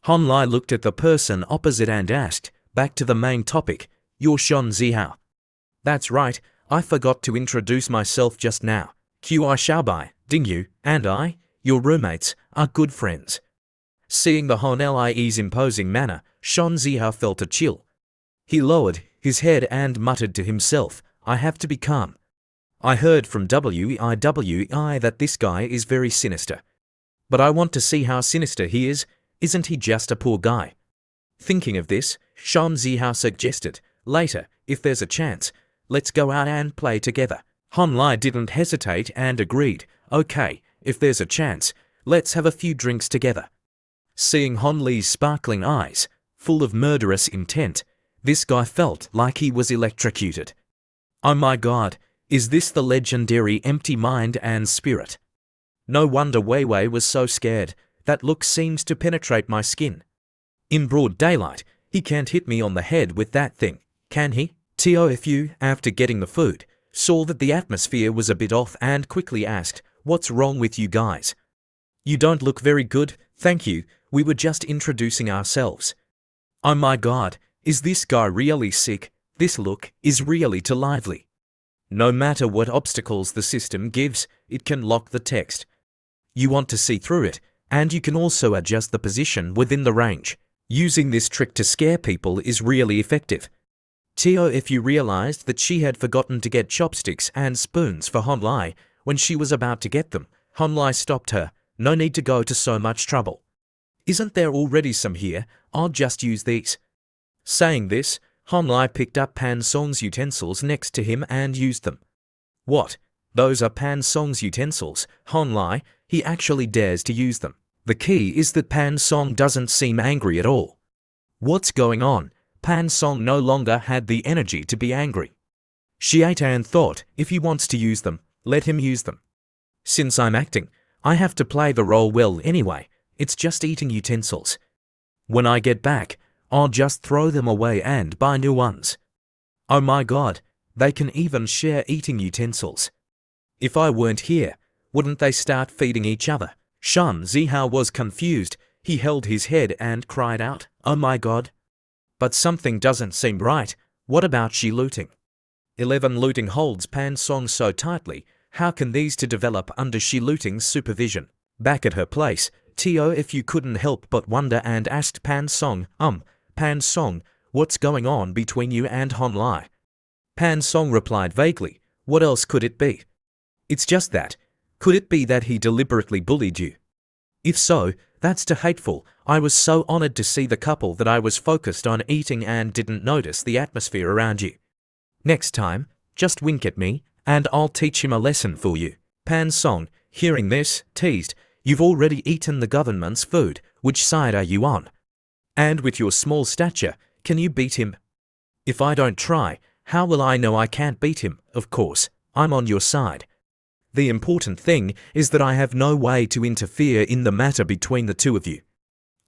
Hon Lai looked at the person opposite and asked, "Back to the main topic, you're Shan Zihao." "That's right, I forgot to introduce myself just now. Qi Xiaobai, Dingyu, and I, your roommates, are good friends." Seeing the Hon Lai's imposing manner, Shan Zihao felt a chill. He lowered his head and muttered to himself, "I have to be calm. I heard from WEIWEI that this guy is very sinister. But I want to see how sinister he is. Isn't he just a poor guy?" Thinking of this, Shan Zihao suggested, "Later, if there's a chance, let's go out and play together." Hon Lai didn't hesitate and agreed, "Okay, if there's a chance, let's have a few drinks together." Seeing Hon Lai's sparkling eyes, full of murderous intent, this guy felt like he was electrocuted. Oh my God, is this the legendary empty mind and spirit? No wonder Wei Wei was so scared. That look seems to penetrate my skin. In broad daylight, he can't hit me on the head with that thing, can he? Tofu, after getting the food, saw that the atmosphere was a bit off and quickly asked, "What's wrong with you guys? You don't look very good, thank you, we were just introducing ourselves." Oh my God, is this guy really sick? This look is really too lively. No matter what obstacles the system gives, it can lock the text. You want to see through it, and you can also adjust the position within the range. Using this trick to scare people is really effective. Tofu realized that she had forgotten to get chopsticks and spoons for Hon Lai. When she was about to get them, Hon Lai stopped her. "No need to go to so much trouble. Isn't there already some here? I'll just use these." Saying this, Hon Lai picked up Pan Song's utensils next to him and used them. "What? Those are Pan Song's utensils, Hon Lai? He actually dares to use them." The key is that Pan Song doesn't seem angry at all. What's going on? Pan Song no longer had the energy to be angry. She ate and thought, if he wants to use them, let him use them. Since I'm acting, I have to play the role well anyway. It's just eating utensils. When I get back, I'll just throw them away and buy new ones. Oh my God, they can even share eating utensils. If I weren't here, wouldn't they start feeding each other? Shan Zihao was confused. He held his head and cried out, "Oh my God." But something doesn't seem right. What about she looting? 11 looting holds Pan Song so tightly. How can these two develop under Shi Looting's supervision? Back at her place, Tofu couldn't help but wonder and asked Pan Song, Pan Song, what's going on between you and Hon Lai?" Pan Song replied vaguely, "What else could it be? It's just that. Could it be that he deliberately bullied you? If so, that's too hateful. I was so honored to see the couple that I was focused on eating and didn't notice the atmosphere around you. Next time, just wink at me, and I'll teach him a lesson for you." Pan Song, hearing this, teased, "You've already eaten the government's food. Which side are you on? And with your small stature, can you beat him?" "If I don't try, how will I know I can't beat him? Of course, I'm on your side. The important thing is that I have no way to interfere in the matter between the two of you.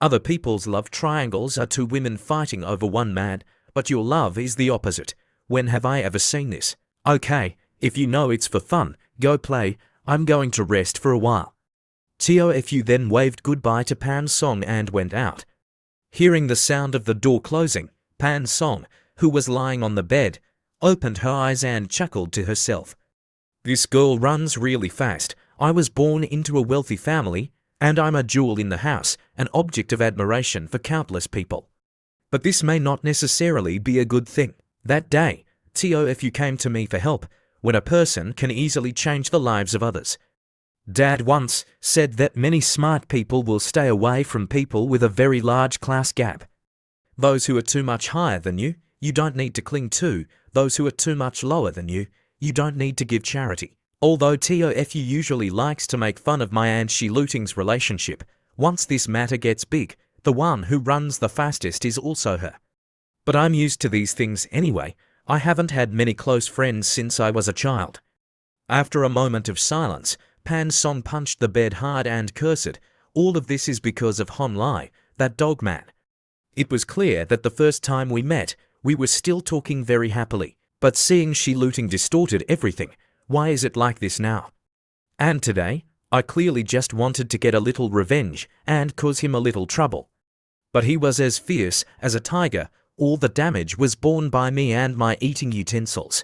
Other people's love triangles are two women fighting over one man, but your love is the opposite. When have I ever seen this? Okay, if you know it's for fun, go play, I'm going to rest for a while. Teo then waved goodbye to Pan Song and went out. Hearing the sound of the door closing, Pan Song, who was lying on the bed, opened her eyes and chuckled to herself. This girl runs really fast. I was born into a wealthy family, and I'm a jewel in the house, an object of admiration for countless people. But this may not necessarily be a good thing. That day, Teo came to me for help, when a person can easily change the lives of others. Dad once said that many smart people will stay away from people with a very large class gap. Those who are too much higher than you, you don't need to cling to. Those who are too much lower than you, you don't need to give charity. Although Teo usually likes to make fun of my and Shi Luting's relationship, once this matter gets big, the one who runs the fastest is also her. But I'm used to these things anyway. I haven't had many close friends since I was a child. After a moment of silence, Pan Song punched the bed hard and cursed. All of this is because of Hon Lai, that dog man. It was clear that the first time we met, we were still talking very happily. But seeing Shi Luting distorted everything. Why is it like this now? And today, I clearly just wanted to get a little revenge and cause him a little trouble. But he was as fierce as a tiger. All the damage was borne by me and my eating utensils.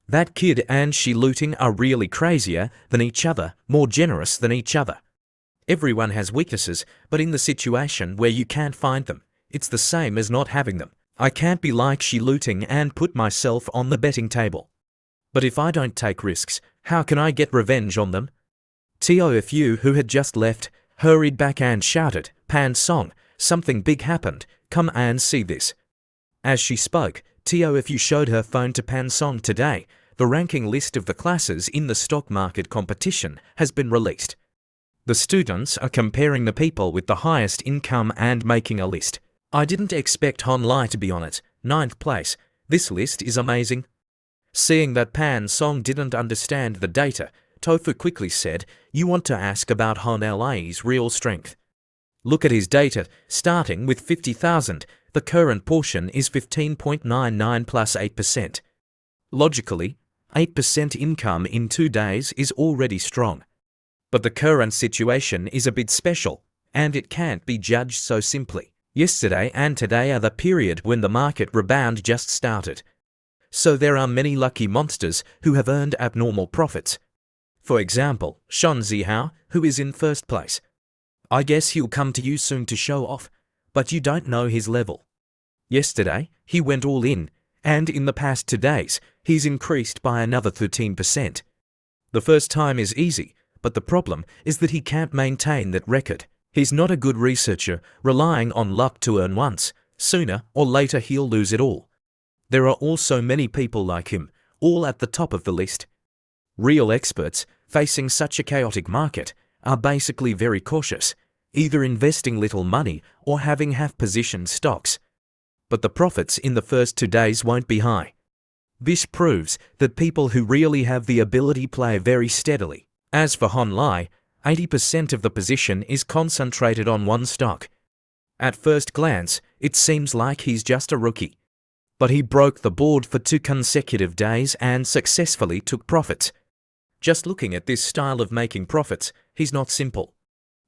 That kid and Shi Luting are really crazier than each other, more generous than each other. Everyone has weaknesses, but in the situation where you can't find them, it's the same as not having them. I can't be like Shi Luting and put myself on the betting table. But if I don't take risks, how can I get revenge on them? Teo, who had just left, hurried back and shouted, Pan Song, something big happened, come and see this. As she spoke, Teo showed her phone to Pan Song today. The ranking list of the classes in the stock market competition has been released. The students are comparing the people with the highest income and making a list. I didn't expect Hon Lai to be on it, 9th place. This list is amazing. Seeing that Pan Song didn't understand the data, Tofu quickly said, you want to ask about Hon Lai's real strength. Look at his data, starting with 50,000. The current portion is 15.99 plus 8%. Logically, 8% income in 2 days is already strong. But the current situation is a bit special, and it can't be judged so simply. Yesterday and today are the period when the market rebound just started. So there are many lucky monsters who have earned abnormal profits. For example, Shan Zihao, who is in 1st place. I guess he'll come to you soon to show off, but you don't know his level. Yesterday, he went all in, and in the past 2 days, he's increased by another 13%. The first time is easy, but the problem is that he can't maintain that record. He's not a good researcher, relying on luck to earn once. Sooner or later he'll lose it all. There are also many people like him, all at the top of the list. Real experts, facing such a chaotic market, are basically very cautious, either investing little money or having half-positioned stocks. But the profits in the first 2 days won't be high. This proves that people who really have the ability play very steadily. As for Hon Lai, 80% of the position is concentrated on one stock. At first glance, it seems like he's just a rookie. But he broke the board for 2 consecutive days and successfully took profits. Just looking at this style of making profits, he's not simple.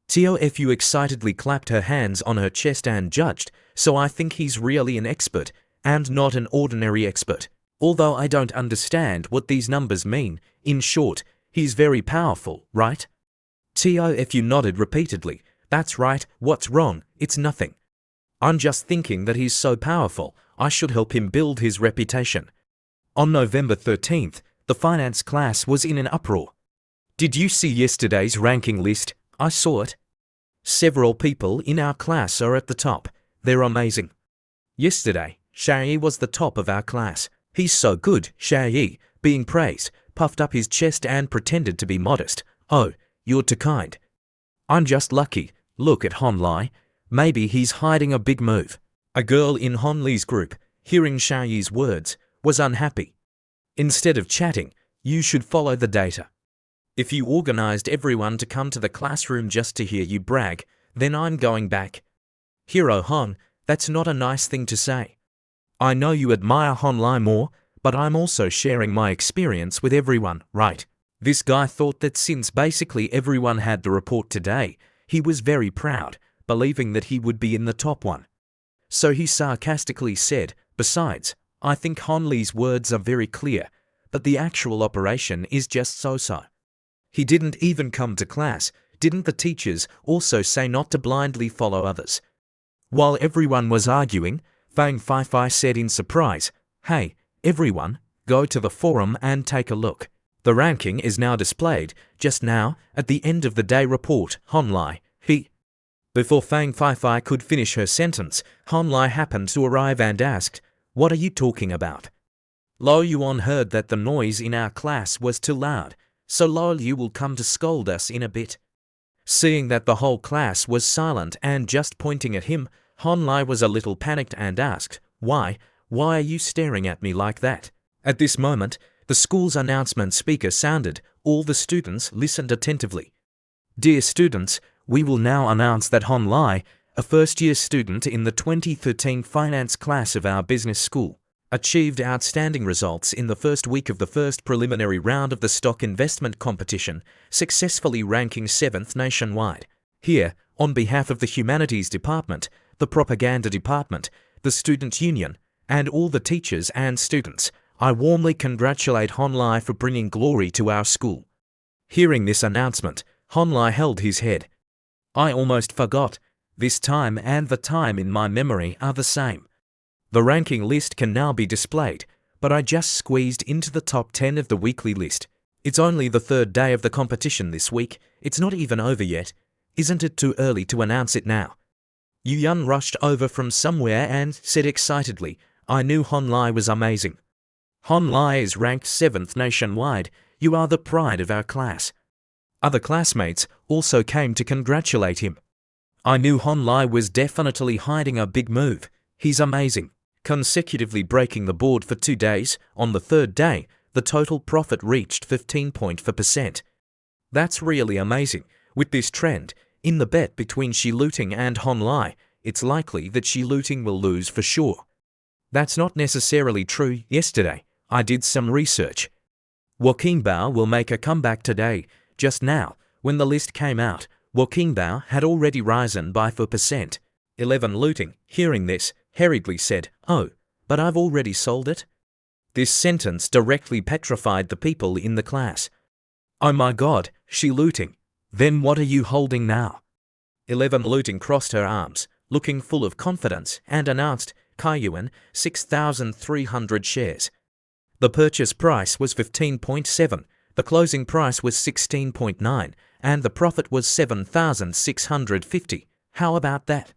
Teo excitedly clapped her hands on her chest and judged, so I think he's really an expert, and not an ordinary expert. Although I don't understand what these numbers mean, in short, he's very powerful, right? Teo nodded repeatedly. That's right, what's wrong? It's nothing. I'm just thinking that he's so powerful, I should help him build his reputation. On November 13th, the finance class was in an uproar. Did you see yesterday's ranking list? I saw it. Several people in our class are at the top. They're amazing. Yesterday, Xiaoyi was the top of our class. He's so good, Xiaoyi, being praised, puffed up his chest and pretended to be modest. Oh, you're too kind. I'm just lucky. Look at Hon Lai. Maybe he's hiding a big move. A girl in Hon Li's group, hearing Xiaoyi's words, was unhappy. Instead of chatting, you should follow the data. If you organized everyone to come to the classroom just to hear you brag, then I'm going back. Hero Hon, that's not a nice thing to say. I know you admire Hon Lai more, but I'm also sharing my experience with everyone, right? This guy thought that since basically everyone had the report today, he was very proud, believing that he would be in the top one. So he sarcastically said, "Besides, I think Honlei's words are very clear, but the actual operation is just so-so." He didn't even come to class. Didn't the teachers also say not to blindly follow others? While everyone was arguing, Fang Feifei said in surprise, "Hey, everyone, go to the forum and take a look. The ranking is now displayed, just now, at the end of the day report, Honlei, he..." Before Fang Feifei could finish her sentence, Honlei happened to arrive and asked, "What are you talking about?" Lo Yuan heard that the noise in our class was too loud, so Lo Yu will come to scold us in a bit. Seeing that the whole class was silent and just pointing at him, Honlei was a little panicked and asked, Why are you staring at me like that?" At this moment, the school's announcement speaker sounded. All the students listened attentively. "Dear students, we will now announce that Honlei, a first-year student in the 2013 finance class of our business school, achieved outstanding results in the first week of the first preliminary round of the stock investment competition, successfully ranking 7th nationwide. Here, on behalf of the Humanities Department, the Propaganda Department, the Student Union, and all the teachers and students, I warmly congratulate Honlei for bringing glory to our school." Hearing this announcement, Honlei held his head. "I almost forgot. This time and the time in my memory are the same. The ranking list can now be displayed, but I just squeezed into the top 10 of the weekly list. It's only the third day of the competition this week. It's not even over yet. Isn't it too early to announce it now?" Yu Yun rushed over from somewhere and said excitedly, "I knew Honlei was amazing. Honlei is ranked 7th nationwide. You are the pride of our class." Other classmates also came to congratulate him. "I knew Honlei was definitely hiding a big move. He's amazing." Consecutively breaking the board for 2 days, on the third day, the total profit reached 15.4%. That's really amazing. With this trend, in the bet between Shi Luting and Honlei, it's likely that Shi Luting will lose for sure. That's not necessarily true. Yesterday, I did some research. Joaquin Bao will make a comeback today. Just now, when the list came out, Joaquin Bao had already risen by 4%. 11 Luting, hearing this, hurriedly said, "Oh, but I've already sold it." This sentence directly petrified the people in the class. "Oh my God, Shi Luting, then what are you holding now?" 11 Luting crossed her arms, looking full of confidence, and announced, "Kaiyuan, 6,300 shares. The purchase price was 15.7, the closing price was 16.9, and the profit was 7,650. How about that?"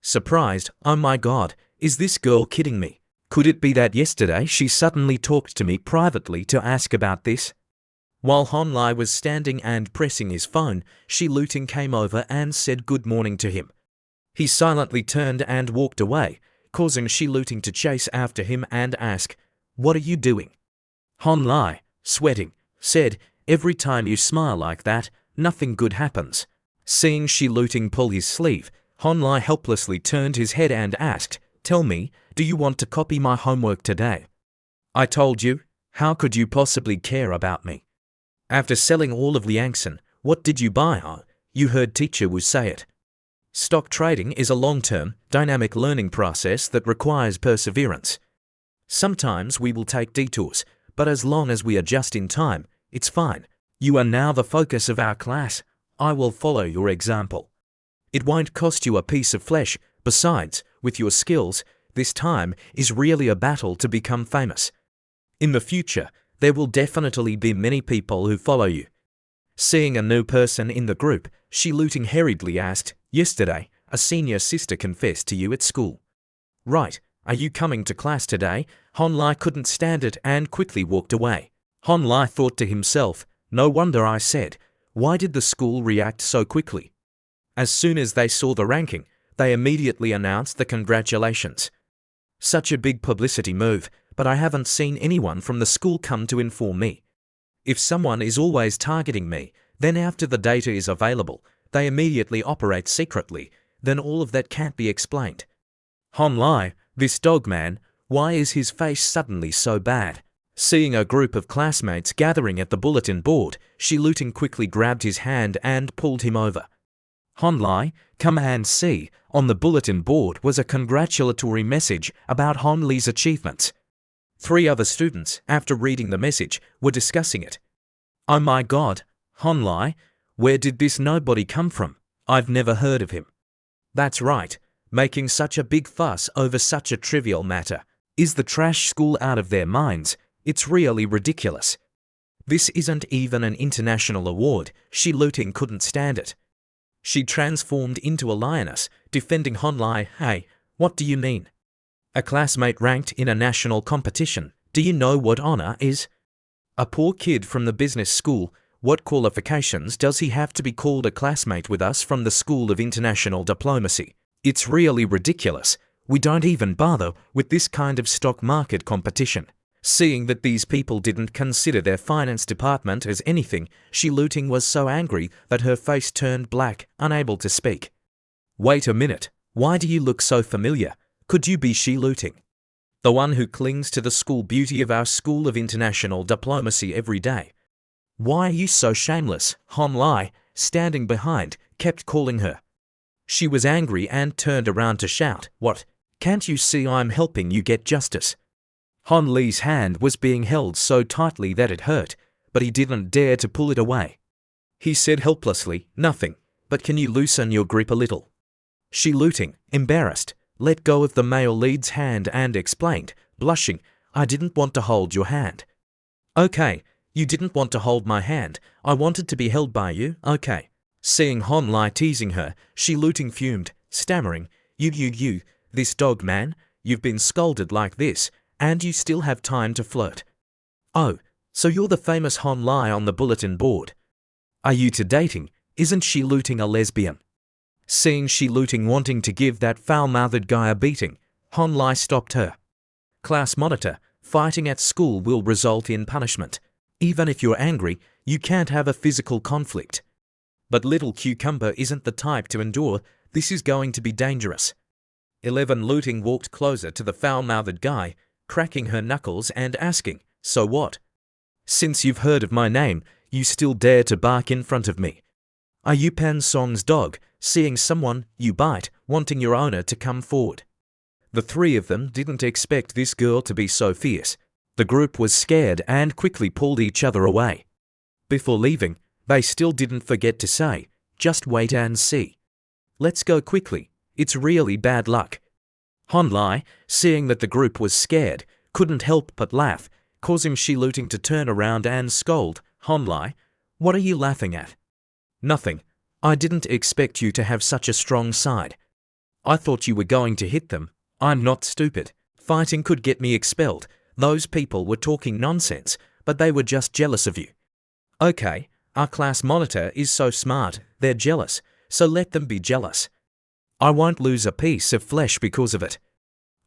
Surprised, "Oh my God, is this girl kidding me? Could it be that yesterday she suddenly talked to me privately to ask about this?" While Honlei was standing and pressing his phone, Shi Luting came over and said good morning to him. He silently turned and walked away, causing Shi Luting to chase after him and ask, "What are you doing?" Honlei, sweating, said, "Every time you smile like that, nothing good happens." Seeing Shi Luting pull his sleeve, Honlei helplessly turned his head and asked, "Tell me, do you want to copy my homework today?" "I told you. How could you possibly care about me? After selling all of Liangson, what did you buy?" "Oh, you heard Teacher Wu say it." Stock trading is a long-term, dynamic learning process that requires perseverance. Sometimes we will take detours, but as long as we adjust in time, it's fine. You are now the focus of our class. I will follow your example. It won't cost you a piece of flesh. Besides, with your skills, this time is really a battle to become famous. In the future, there will definitely be many people who follow you." Seeing a new person in the group, Shi Luting hurriedly asked, "Yesterday, a senior sister confessed to you at school. Right, are you coming to class today?" Honlei couldn't stand it and quickly walked away. Honlei thought to himself, "No wonder I said, why did the school react so quickly?" As soon as they saw the ranking, they immediately announced the congratulations. Such a big publicity move, but I haven't seen anyone from the school come to inform me. If someone is always targeting me, then after the data is available, they immediately operate secretly, then all of that can't be explained. Honlei, this dog man, Why is his face suddenly so bad? Seeing a group of classmates gathering at the bulletin board, Shi-Luting quickly grabbed his hand and pulled him over. Honlai, come and see. On the bulletin board was a congratulatory message about Honli's achievements. 3 other students, after reading the message, were discussing it. Oh my god, Honlai, where did this nobody come from? I've never heard of him. That's right, making such a big fuss over such a trivial matter. Is the trash school out of their minds? It's really ridiculous. This isn't even an international award. Shi-Luting couldn't stand it. She transformed into a lioness, defending Honlai. Hey, what do you mean? A classmate ranked in a national competition. Do you know what honor is? A poor kid from the business school. What qualifications does he have to be called a classmate with us from the School of International Diplomacy? It's really ridiculous. We don't even bother with this kind of stock market competition. Seeing that these people didn't consider their finance department as anything, Shi-Luting was so angry that her face turned black, unable to speak. Wait a minute, why do you look so familiar? Could you be Shi-Luting? The one who clings to the school beauty of our School of International Diplomacy every day. Why are you so shameless? Honlai, standing behind, kept calling her. She was angry and turned around to shout, "What? Can't you see I'm helping you get justice?" Hon Lee's hand was being held so tightly that it hurt, but he didn't dare to pull it away. He said helplessly, "Nothing, but can you loosen your grip a little?" Shi-Luting, embarrassed, let go of the male lead's hand and explained, blushing, "I didn't want to hold your hand." "Okay, you didn't want to hold my hand. I wanted to be held by you, okay." Seeing Hon Lai teasing her, Shi-Luting fumed, stammering, You, this dog man, you've been scolded like this, and you still have time to flirt. Oh, so you're the famous Hon Lai on the bulletin board. Are you two dating? Isn't Shi-Luting a lesbian? Seeing Shi-Luting wanting to give that foul-mouthed guy a beating, Hon Lai stopped her. Class monitor, fighting at school will result in punishment. Even if you're angry, you can't have a physical conflict. But little Cucumber isn't the type to endure. This is going to be dangerous. 11 Luting walked closer to the foul-mouthed guy, cracking her knuckles and asking, "So what? Since you've heard of my name, you still dare to bark in front of me? Are you Pan Song's dog, seeing someone you bite, wanting your owner to come forward?" The 3 of them didn't expect this girl to be so fierce. The group was scared and quickly pulled each other away. Before leaving, they still didn't forget to say, "Just wait and see. Let's go quickly, it's really bad luck." Hon Lai, seeing that the group was scared, couldn't help but laugh, causing Shi-Luting to turn around and scold, "Hon Lai, what are you laughing at?" "Nothing. I didn't expect you to have such a strong side. I thought you were going to hit them. I'm not stupid. Fighting could get me expelled. Those people were talking nonsense, but they were just jealous of you." "Okay, our class monitor is so smart, they're jealous, so let them be jealous. I won't lose a piece of flesh because of it."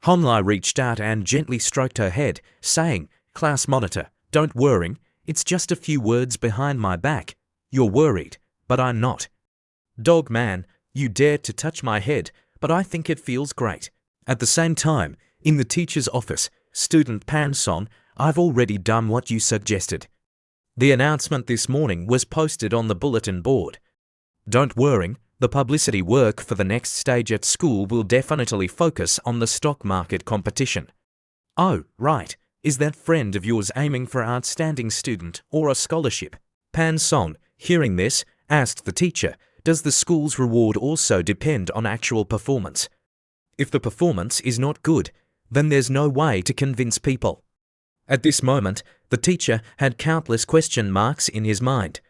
Hon Lai reached out and gently stroked her head, saying, "Class monitor, don't worry, it's just a few words behind my back. You're worried, but I'm not. Dog man, you dared to touch my head, but I think it feels great." At the same time, in the teacher's office, student Pan Song, "I've already done what you suggested. The announcement this morning was posted on the bulletin board. Don't worry, the publicity work for the next stage at school will definitely focus on the stock market competition." "Oh, right. Is that friend of yours aiming for outstanding student or a scholarship?" Pan Song, hearing this, asked the teacher, "Does the school's reward also depend on actual performance? If the performance is not good, then there's no way to convince people." At this moment, the teacher had countless question marks in his mind.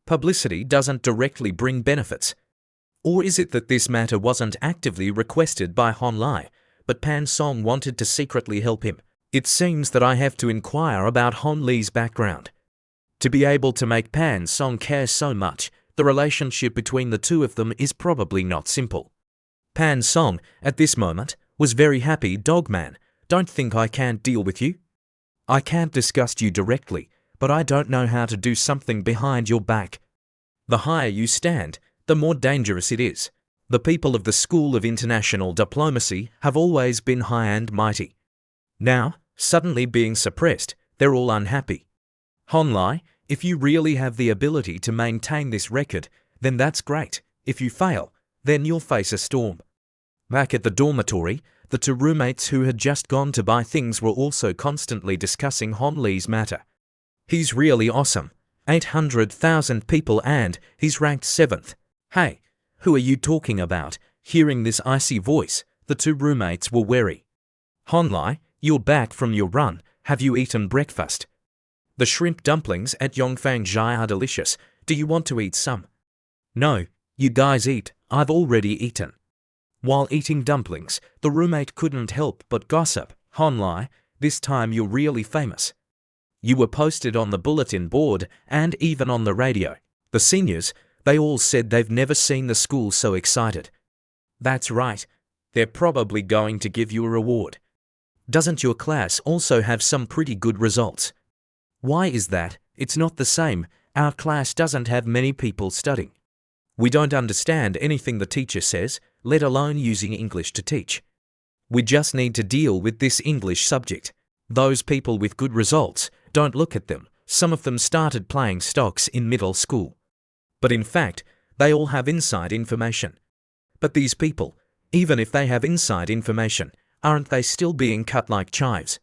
Publicity doesn't directly bring benefits. Or is it that this matter wasn't actively requested by Hon Lai, but Pan Song wanted to secretly help him? It seems that I have to inquire about Hon Lee's background. To be able to make Pan Song care so much, the relationship between the 2 of them is probably not simple. Pan Song, at this moment, was very happy. "Dog man, don't think I can't deal with you. I can't disgust you directly, but I don't know how to do something behind your back. The higher you stand, the more dangerous it is. The people of the School of International Diplomacy have always been high and mighty. Now, suddenly being suppressed, they're all unhappy. Honlai, if you really have the ability to maintain this record, then that's great. If you fail, then you'll face a storm. Back at the dormitory, the two roommates who had just gone to buy things were also constantly discussing Honlai's matter. He's really awesome. 800,000 people and he's ranked 7th. Hey, who are you talking about? Hearing this icy voice, the two roommates were wary. Honlai, you're back from your run. Have you eaten breakfast? The shrimp dumplings at Yongfang Jai are delicious. Do you want to eat some? No, you guys eat. I've already eaten. While eating dumplings, the roommate couldn't help but gossip. Honlai, this time you're really famous. You were posted on the bulletin board and even on the radio. The seniors, they all said they've never seen the school so excited. That's right. They're probably going to give you a reward. Doesn't your class also have some pretty good results? Why is that? It's not the same. Our class doesn't have many people studying. We don't understand anything the teacher says, let alone using English to teach. We just need to deal with this English subject. Those people with good results, don't look at them. Some of them started playing stocks in middle school. But in fact, they all have inside information. But these people, even if they have inside information, aren't they still being cut like chives?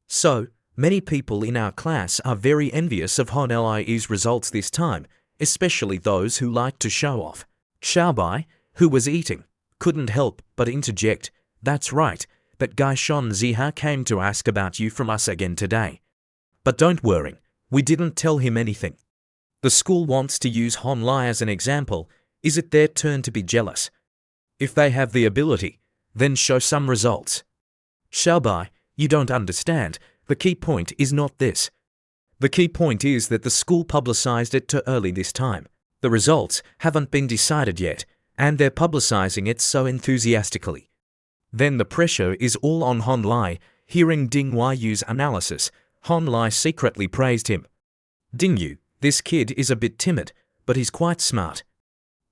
So, many people in our class are very envious of Honlai's results this time, especially those who like to show off. Xiaobai, who was eating, couldn't help but interject, that's right, that guy Shon Ziha came to ask about you from us again today. But don't worry, we didn't tell him anything. The school wants to use Honlai as an example. Is it their turn to be jealous? If they have the ability, then show some results. Xiaobai, you don't understand. The key point is not this. The key point is that the school publicized it too early this time. The results haven't been decided yet, and they're publicizing it so enthusiastically. Then the pressure is all on Honlai. Hearing Ding Yu's analysis, Honlai secretly praised him. Ding Yu, this kid is a bit timid, but he's quite smart.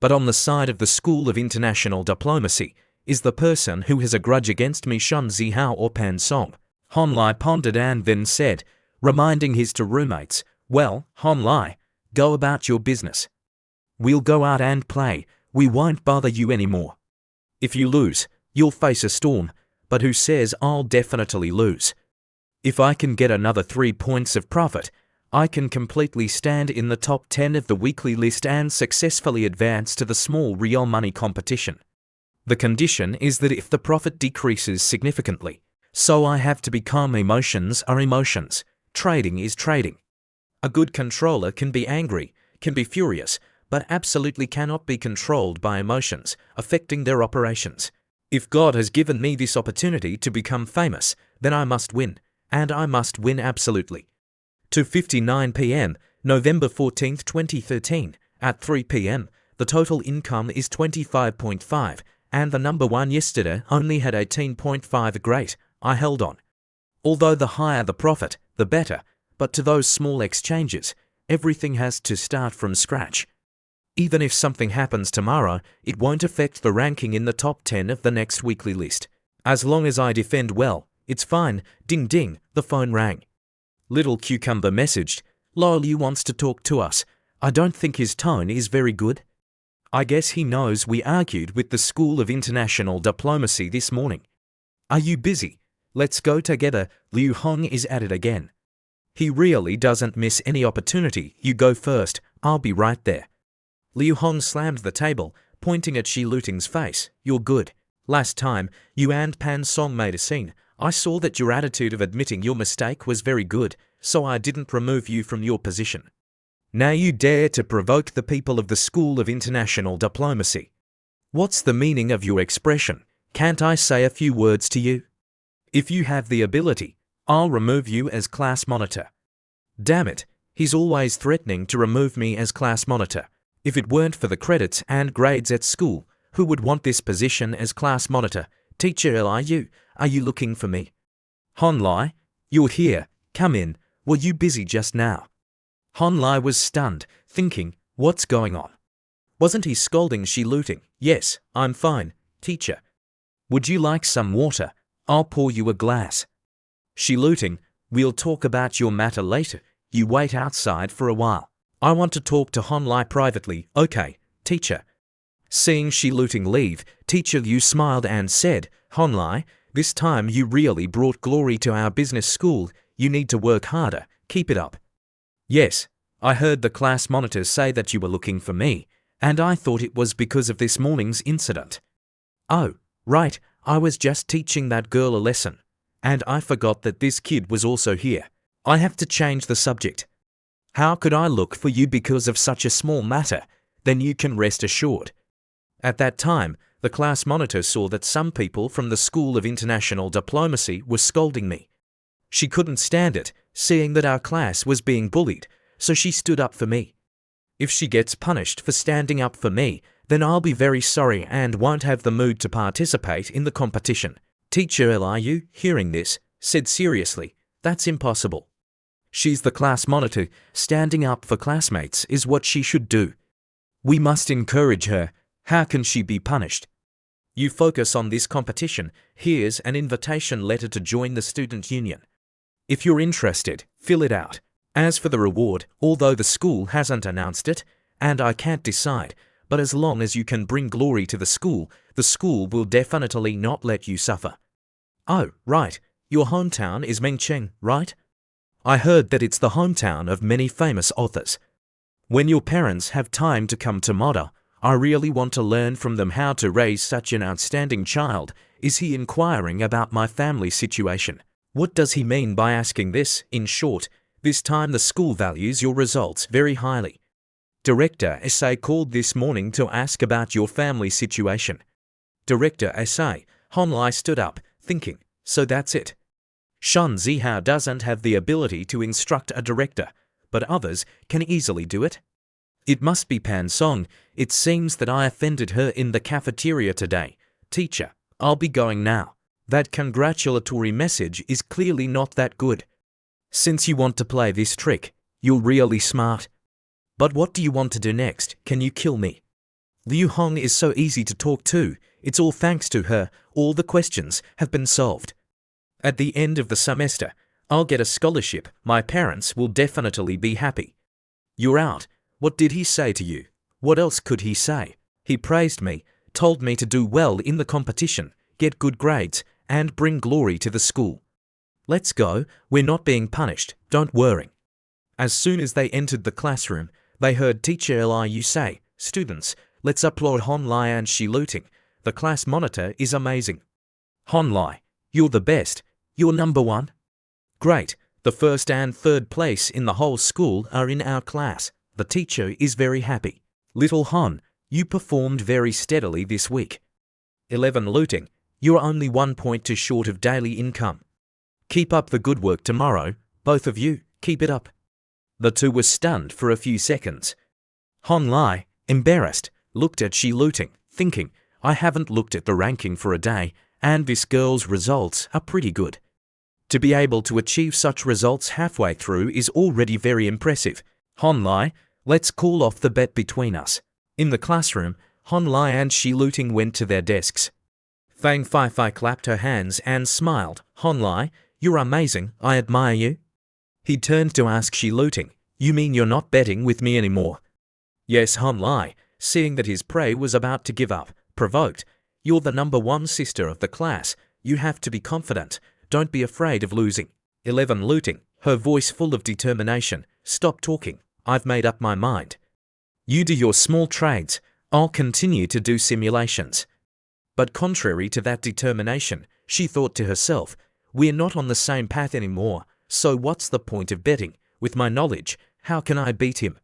But on the side of the School of International Diplomacy is the person who has a grudge against me, Shun Zihao or Pan Song. Honlai pondered and then said, reminding his two roommates, well, Honlai, go about your business. We'll go out and play. We won't bother you anymore. If you lose, you'll face a storm, but who says I'll definitely lose? If I can get another 3 points of profit, I can completely stand in the top 10 of the weekly list and successfully advance to the small real money competition. The condition is that if the profit decreases significantly, so I have to be calm. Emotions are emotions. Trading is trading. A good controller can be angry, can be furious, but absolutely cannot be controlled by emotions, affecting their operations. If God has given me this opportunity to become famous, then I must win, and I must win absolutely. 2:59 p.m., November 14, 2013, at 3 p.m., the total income is 25.5, and the number one yesterday only had 18.5. Great, I held on. Although the higher the profit, the better, but to those small exchanges, everything has to start from scratch. Even if something happens tomorrow, it won't affect the ranking in the top 10 of the next weekly list. As long as I defend well, it's fine. Ding ding, the phone rang. Little Cucumber messaged, Lol, you wants to talk to us. I don't think his tone is very good. I guess he knows we argued with the School of International Diplomacy this morning. Are you busy? Let's go together. Liu Hong is at it again. He really doesn't miss any opportunity. You go first. I'll be right there. Liu Hong slammed the table, pointing at Shi Luting's face. You're good. Last time, you and Pan Song made a scene. I saw that your attitude of admitting your mistake was very good, so I didn't remove you from your position. Now you dare to provoke the people of the School of International Diplomacy. What's the meaning of your expression? Can't I say a few words to you? If you have the ability, I'll remove you as class monitor. Damn it, he's always threatening to remove me as class monitor. If it weren't for the credits and grades at school, who would want this position as class monitor? Teacher Liu, are you looking for me? Honlai, you're here. Come in. Were you busy just now? Honlai was stunned, thinking, what's going on? Wasn't he scolding Shi Luting? Yes, I'm fine, teacher. Would you like some water? I'll pour you a glass. She looting, we'll talk about your matter later. You wait outside for a while. I want to talk to Honlai privately. Okay, teacher. Seeing she looting leave, teacher Liu smiled and said, Honlai, this time you really brought glory to our business school. You need to work harder. Keep it up. Yes, I heard the class monitor say that you were looking for me, and I thought it was because of this morning's incident. Oh, right, I was just teaching that girl a lesson, and I forgot that this kid was also here. I have to change the subject. How could I look for you because of such a small matter? Then you can rest assured. At that time, the class monitor saw that some people from the School of International Diplomacy were scolding me. She couldn't stand it, seeing that our class was being bullied, so she stood up for me. If she gets punished for standing up for me, then I'll be very sorry and won't have the mood to participate in the competition. Teacher Liu, hearing this, said seriously, that's impossible. She's the class monitor. Standing up for classmates is what she should do. We must encourage her. How can she be punished? You focus on this competition. Here's an invitation letter to join the student union. If you're interested, fill it out. As for the reward, although the school hasn't announced it, and I can't decide, but as long as you can bring glory to the school will definitely not let you suffer. Oh, right. Your hometown is Mengcheng, right? I heard that it's the hometown of many famous authors. When your parents have time to come to Moda, I really want to learn from them how to raise such an outstanding child. Is he inquiring about my family situation? What does he mean by asking this? In short, this time the school values your results very highly. Director SA called this morning to ask about your family situation. Director SA, Honlai stood up, thinking, so that's it. Shun Zihao doesn't have the ability to instruct a director, but others can easily do it. It must be Pan Song. It seems that I offended her in the cafeteria today. Teacher, I'll be going now. That congratulatory message is clearly not that good. Since you want to play this trick, you're really smart. But what do you want to do next? Can you kill me? Liu Hong is so easy to talk to. It's all thanks to her. All the questions have been solved. At the end of the semester, I'll get a scholarship. My parents will definitely be happy. You're out. What did he say to you? What else could he say? He praised me, told me to do well in the competition, get good grades, and bring glory to the school. Let's go. We're not being punished. Don't worry. As soon as they entered the classroom, they heard Teacher Liu say, Students, let's applaud Honlai and Shi Luting. The class monitor is amazing. Honlai, you're the best. You're number one. Great. The first and third place in the whole school are in our class. The teacher is very happy. Little Hon, you performed very steadily this week. 11 Looting, you're only 1 point too short of daily income. Keep up the good work tomorrow. Both of you, keep it up. The two were stunned for a few seconds. Honlai, embarrassed, looked at Shi Luting, thinking, I haven't looked at the ranking for a day, and this girl's results are pretty good. To be able to achieve such results halfway through is already very impressive. Honlai, let's call off the bet between us. In the classroom, Honlai and Shi Luting went to their desks. Fang Fei clapped her hands and smiled. Honlai, you're amazing. I admire you. He turned to ask Shi Luting, you mean you're not betting with me anymore? Yes, Honlai, seeing that his prey was about to give up, provoked. You're the number one sister of the class. You have to be confident. Don't be afraid of losing. 11 Looting, her voice full of determination. Stop talking. I've made up my mind. You do your small trades. I'll continue to do simulations. But contrary to that determination, she thought to herself, we're not on the same path anymore, so what's the point of betting? With my knowledge, how can I beat him?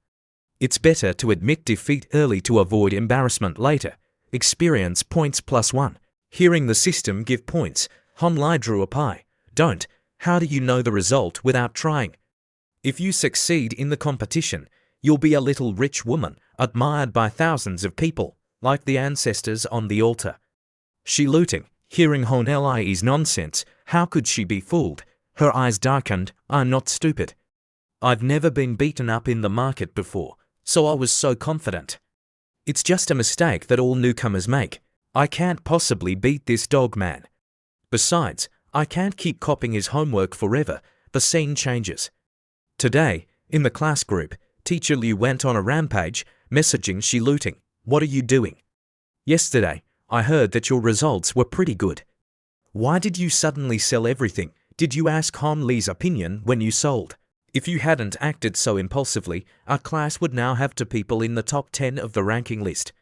It's better to admit defeat early to avoid embarrassment later. Experience points +1. Hearing the system give points, Honlai drew a pie. Don't. How do you know the result without trying? If you succeed in the competition, you'll be a little rich woman, admired by thousands of people, like the ancestors on the altar. Shi Luting, hearing Honlai's nonsense, how could she be fooled? Her eyes darkened. I'm not stupid. I've never been beaten up in the market before, so I was so confident. It's just a mistake that all newcomers make. I can't possibly beat this dog man. Besides, I can't keep copying his homework forever. The scene changes. Today, in the class group, teacher Liu went on a rampage, messaging Shi looting. What are you doing? Yesterday, I heard that your results were pretty good. Why did you suddenly sell everything? Did you ask Han Li's opinion when you sold? If you hadn't acted so impulsively, our class would now have 2 people in the top 10 of the ranking list.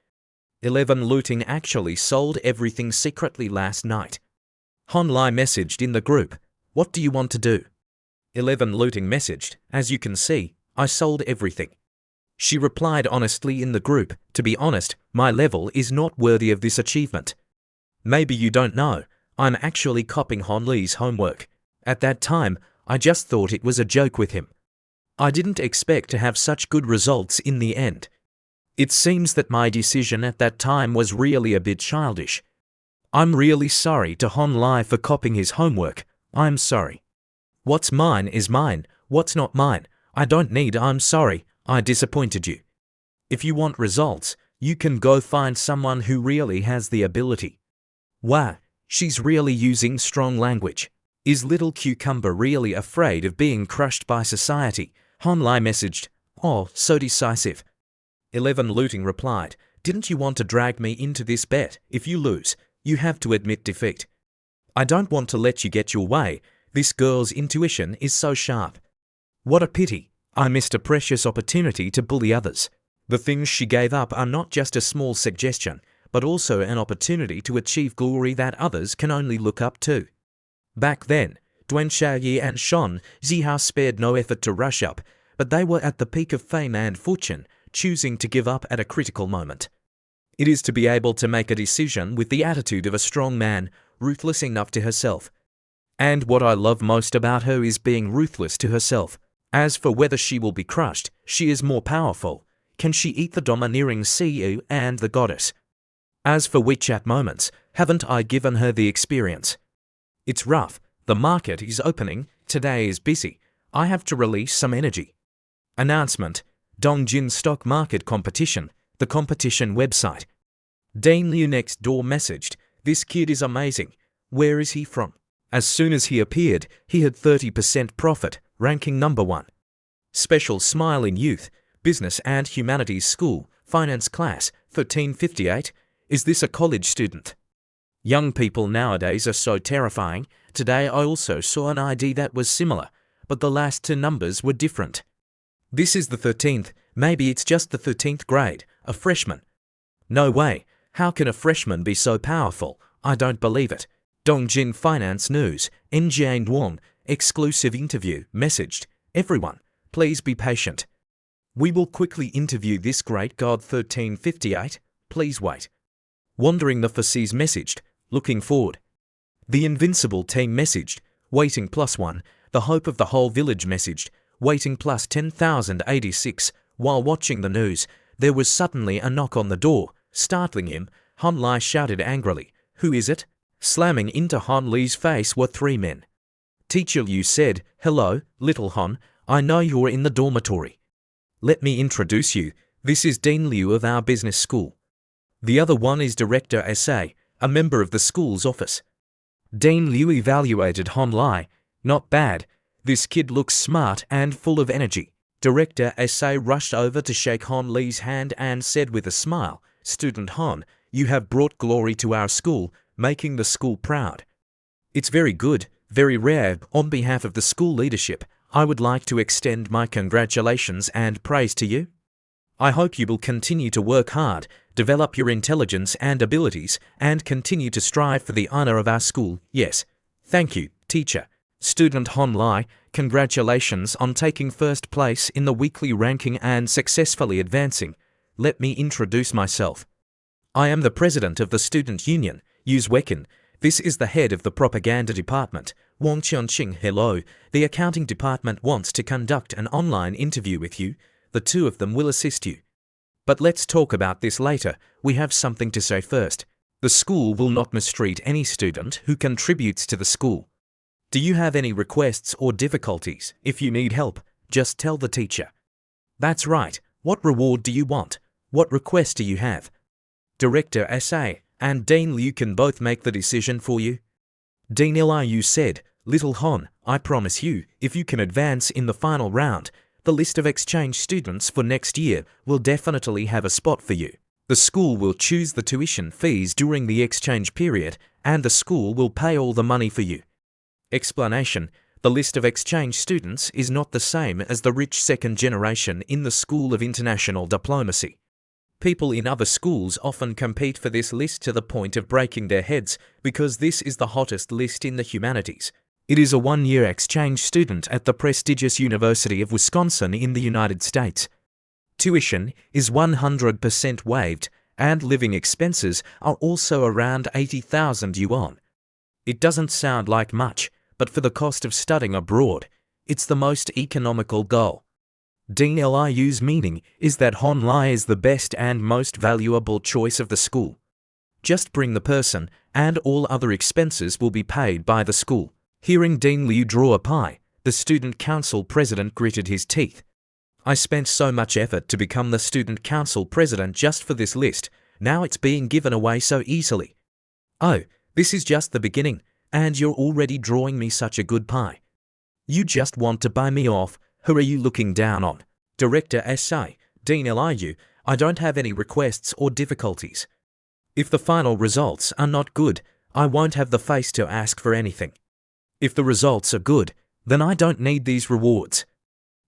11 Looting actually sold everything secretly last night. Han Li messaged in the group, what do you want to do? 11 Looting messaged, as you can see, I sold everything. She replied honestly in the group, to be honest, my level is not worthy of this achievement. Maybe you don't know, I'm actually copying Han Li's homework. At that time, I just thought it was a joke with him. I didn't expect to have such good results in the end. It seems that my decision at that time was really a bit childish. I'm really sorry to Han Li for copying his homework. I'm sorry. What's mine is mine, what's not mine, I don't need I'm sorry, I disappointed you. If you want results, you can go find someone who really has the ability. Wow, she's really using strong language. Is little cucumber really afraid of being crushed by society? Han Li messaged, oh, so decisive. 11 Looting replied, didn't you want to drag me into this bet? If you lose, you have to admit defeat. I don't want to let you get your way. This girl's intuition is so sharp. What a pity. I missed a precious opportunity to bully others. The things she gave up are not just a small suggestion, but also an opportunity to achieve glory that others can only look up to. Back then, Duan Xiaoyi and Shan Zihao spared no effort to rush up, but they were at the peak of fame and fortune, choosing to give up at a critical moment. It is to be able to make a decision with the attitude of a strong man, ruthless enough to herself. And what I love most about her is being ruthless to herself. As for whether she will be crushed, she is more powerful. Can she eat the domineering CEO and the goddess? As for WeChat moments, haven't I given her the experience? It's rough. The market is opening. Today is busy. I have to release some energy. Announcement. Dongjin Stock Market Competition. The competition website. Dane Liu next door messaged, this kid is amazing. Where is he from? As soon as he appeared, he had 30% profit, ranking number 1. Special smile in youth, business and humanities school, finance class, 1358. Is this a college student? Young people nowadays are so terrifying. Today I also saw an ID that was similar, but the last 2 numbers were different. This is the 13th, maybe it's just the 13th grade, a freshman. No way, how can a freshman be so powerful? I don't believe it. Dongjin Finance News, Njian Wong, exclusive interview, messaged, everyone, please be patient. We will quickly interview this great god 1358, please wait. Wandering the Facies messaged, looking forward. The Invincible team messaged, waiting +1, the Hope of the Whole Village messaged, waiting plus 10,086. While watching the news, there was suddenly a knock on the door. Startling him, Han Li shouted angrily, who is it? Slamming into Han Li's face were 3 men. Teacher Liu said, hello, little Han, I know you're in the dormitory. Let me introduce you, this is Dean Liu of our business school. The other one is Director SA, a member of the school's office. Dean Liu evaluated Han Li. Not bad. This kid looks smart and full of energy. Director SA rushed over to shake Han Li's hand and said with a smile, Student Han, you have brought glory to our school, making the school proud. It's very good, very rare. On behalf of the school leadership, I would like to extend my congratulations and praise to you. I hope you will continue to work hard, develop your intelligence and abilities, and continue to strive for the honor of our school. Yes. Thank you, teacher. Student Han Li, congratulations on taking first place in the weekly ranking and successfully advancing. Let me introduce myself. I am the president of the student union, Uzwekin. This is the head of the propaganda department, Wang Qianqing. Hello, the accounting department wants to conduct an online interview with you. The 2 of them will assist you. But let's talk about this later. We have something to say first. The school will not mistreat any student who contributes to the school. Do you have any requests or difficulties? If you need help, just tell the teacher. That's right. What reward do you want? What request do you have? Director SA and Dean Liu can both make the decision for you. Dean Liu said, "Little Hon, I promise you, if you can advance in the final round, the list of exchange students for next year will definitely have a spot for you. The school will choose the tuition fees during the exchange period, and the school will pay all the money for you." Explanation: the list of exchange students is not the same as the rich second generation in the School of International Diplomacy. People in other schools often compete for this list to the point of breaking their heads because this is the hottest list in the humanities. It is a one-year exchange student at the prestigious University of Wisconsin in the United States. Tuition is 100% waived, and living expenses are also around 80,000 yuan. It doesn't sound like much, but for the cost of studying abroad, it's the most economical goal. Dean Liu's meaning is that Hon Lai is the best and most valuable choice of the school. Just bring the person, and all other expenses will be paid by the school. Hearing Dean Liu draw a pie, the student council president gritted his teeth. "I spent so much effort to become the student council president just for this list. Now it's being given away so easily. Oh, this is just the beginning, and you're already drawing me such a good pie. You just want to buy me off. Who are you looking down on?" Director S.A. Dean Liu, "I don't have any requests or difficulties. If the final results are not good, I won't have the face to ask for anything. If the results are good, then I don't need these rewards."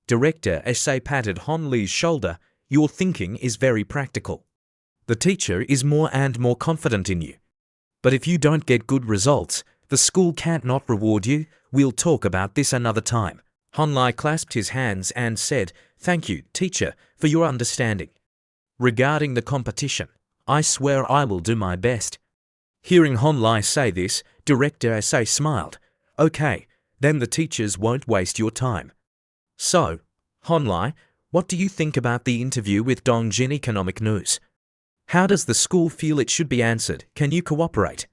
Director S.A. patted Hon Li's shoulder. "Your thinking is very practical. The teacher is more and more confident in you. But if you don't get good results, the school can't not reward you. We'll talk about this another time." Hon Lai clasped his hands and said, "Thank you, teacher, for your understanding. Regarding the competition, I swear I will do my best." Hearing Hon Lai say this, Director S.A. smiled. "Okay, then the teachers won't waste your time. So, Hon Lai, what do you think about the interview with Dongjin Economic News? How does the school feel it should be answered? Can you cooperate?"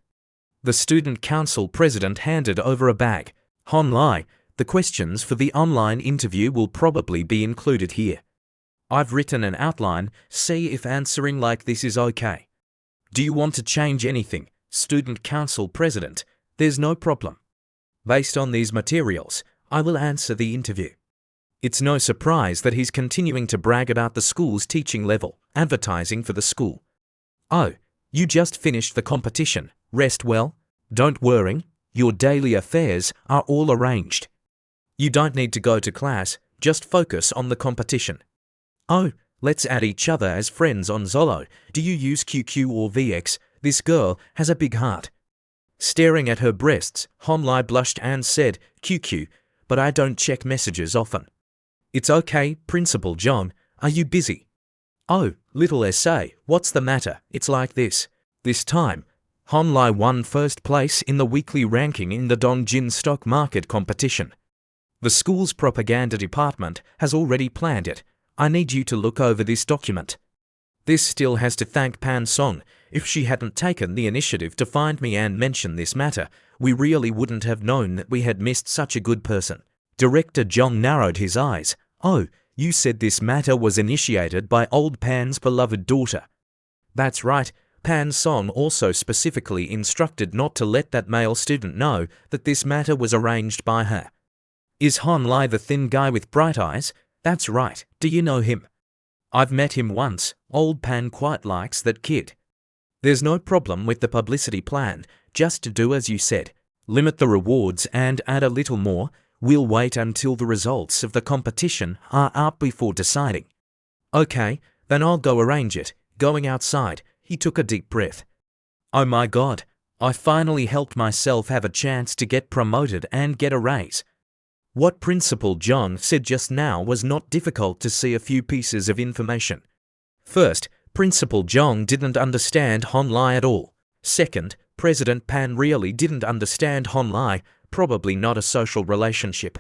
The student council president handed over a bag. "Hon Lai, the questions for the online interview will probably be included here. I've written an outline. See if answering like this is okay. Do you want to change anything?" Student council president: "There's no problem. Based on these materials, I will answer the interview." It's no surprise that he's continuing to brag about the school's teaching level, advertising for the school. "Oh, you just finished the competition. Rest well. Don't worry, your daily affairs are all arranged. You don't need to go to class, just focus on the competition. Oh, let's add each other as friends on Zolo. Do you use QQ or VX? This girl has a big heart." Staring at her breasts, Hon Lai blushed and said, "QQ, but I don't check messages often." "It's okay, Principal John. Are you busy?" "Oh, little S.A., what's the matter? It's like this. This time, Hon Lai won first place in the weekly ranking in the Dongjin stock market competition. The school's propaganda department has already planned it. I need you to look over this document." This still has to thank Pan Song. If she hadn't taken the initiative to find me and mention this matter, we really wouldn't have known that we had missed such a good person. Director John narrowed his eyes. "Oh, you said this matter was initiated by old Pan's beloved daughter." "That's right. Pan Song also specifically instructed not to let that male student know that this matter was arranged by her." "Is Hon Lai the thin guy with bright eyes?" "That's right. Do you know him?" "I've met him once. Old Pan quite likes that kid." "There's no problem with the publicity plan. Just to do as you said. Limit the rewards and add a little more. We'll wait until the results of the competition are out before deciding." "Okay, then I'll go arrange it." Going outside, he took a deep breath. "Oh my God, I finally helped myself have a chance to get promoted and get a raise." What Principal John said just now was not difficult to see a few pieces of information. First, Principal John didn't understand Hon Lai at all. Second, President Pan really didn't understand Hon Lai, probably not a social relationship.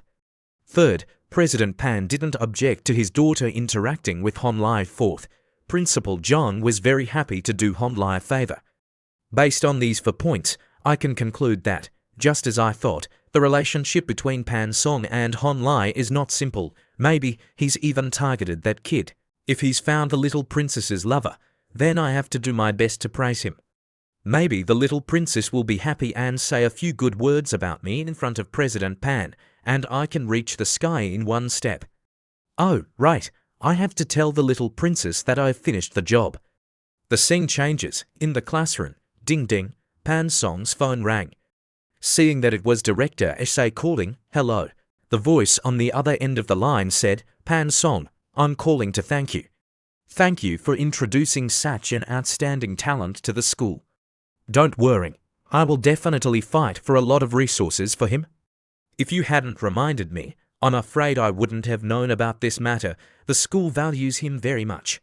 Third, President Pan didn't object to his daughter interacting with Hon Lai. Fourth, Principal John was very happy to do Hon Lai a favor. Based on these 4 points, I can conclude that, just as I thought, the relationship between Pan Song and Hon Lai is not simple. Maybe he's even targeted that kid. If he's found the little princess's lover, then I have to do my best to praise him. Maybe the little princess will be happy and say a few good words about me in front of President Pan, and I can reach the sky in one step. Oh, right, I have to tell the little princess that I've finished the job. The scene changes. In the classroom. Ding ding, Pan Song's phone rang. Seeing that it was Director SA calling, "Hello." The voice on the other end of the line said, "Pan Song, I'm calling to thank you. Thank you for introducing such an outstanding talent to the school. Don't worry, I will definitely fight for a lot of resources for him. If you hadn't reminded me, I'm afraid I wouldn't have known about this matter. The school values him very much."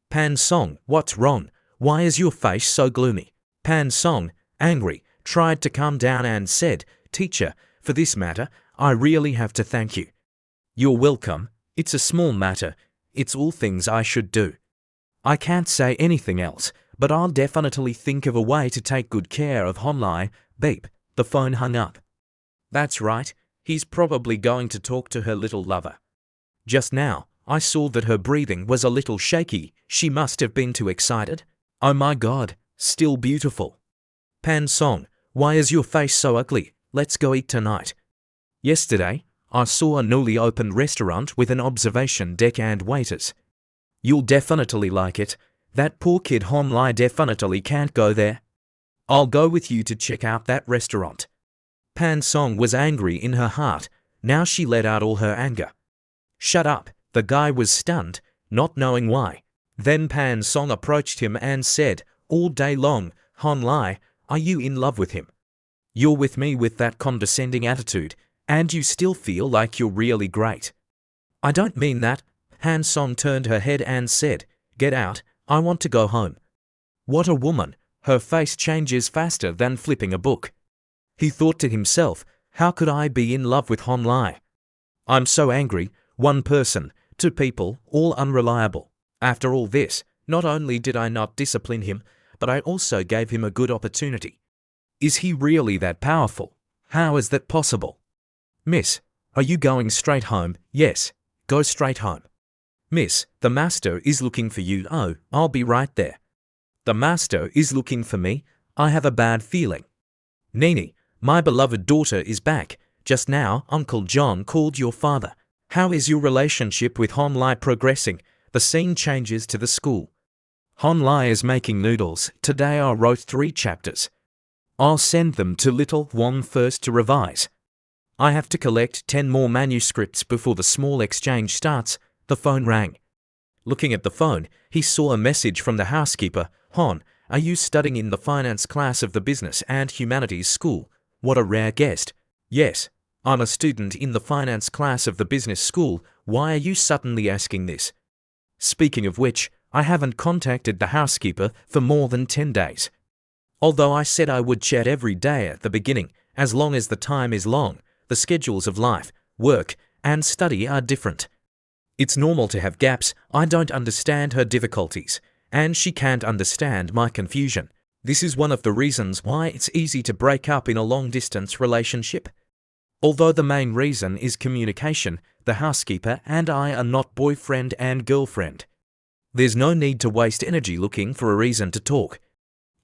Pan Song, what's wrong? Why is your face so gloomy? Pan Song, angry, tried to calm down and said, "Teacher, for this matter, I really have to thank you." "You're welcome. It's a small matter. It's all things I should do. I can't say anything else, but I'll definitely think of a way to take good care of Honlai." Beep, the phone hung up. That's right, he's probably going to talk to her little lover. Just now, I saw that her breathing was a little shaky. She must have been too excited. Oh my God, still beautiful. Pan Song, why is your face so ugly? Let's go eat tonight. Yesterday, I saw a newly opened restaurant with an observation deck and waiters. You'll definitely like it. That poor kid Honlai definitely can't go there. I'll go with you to check out that restaurant. Pan Song was angry in her heart. Now she let out all her anger. Shut up, the guy was stunned, not knowing why. Then Pan Song approached him and said, all day long, "Honlai, are you in love with him? You're with me with that condescending attitude, and you still feel like you're really great." "I don't mean that." Han Song turned her head and said, "Get out, I want to go home." What a woman, her face changes faster than flipping a book. He thought to himself, how could I be in love with Honlai? I'm so angry, one person, two people, all unreliable. After all this, not only did I not discipline him, but I also gave him a good opportunity. Is he really that powerful? How is that possible? Miss, are you going straight home? Yes, go straight home. Miss, the master is looking for you. Oh, I'll be right there. The master is looking for me. I have a bad feeling. Nini, my beloved daughter is back. Just now, Uncle John called your father. How is your relationship with Honlai progressing? The scene changes to the school. Honlai is making noodles. Today I wrote 3 chapters. I'll send them to little Wong first to revise. I have to collect 10 more manuscripts before the small exchange starts. The phone rang. Looking at the phone, he saw a message from the housekeeper. Hon, are you studying in the finance class of the Business and Humanities School? What a rare guest. Yes, I'm a student in the finance class of the business school. Why are you suddenly asking this? Speaking of which, I haven't contacted the housekeeper for more than 10 days. Although I said I would chat every day at the beginning, as long as the time is long, the schedules of life, work, and study are different. It's normal to have gaps. I don't understand her difficulties, and she can't understand my confusion. This is one of the reasons why it's easy to break up in a long-distance relationship. Although the main reason is communication, the housekeeper and I are not boyfriend and girlfriend. There's no need to waste energy looking for a reason to talk.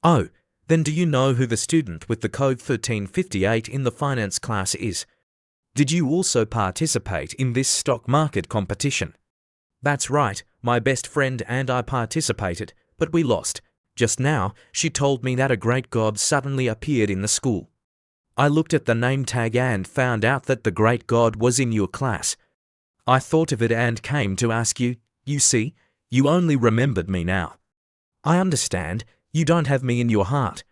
Oh, then do you know who the student with the code 1358 in the finance class is? Did you also participate in this stock market competition? That's right, my best friend and I participated, but we lost. Just now, she told me that a great god suddenly appeared in the school. I looked at the name tag and found out that the great god was in your class. I thought of it and came to ask you. You see, you only remembered me now. I understand, you don't have me in your heart.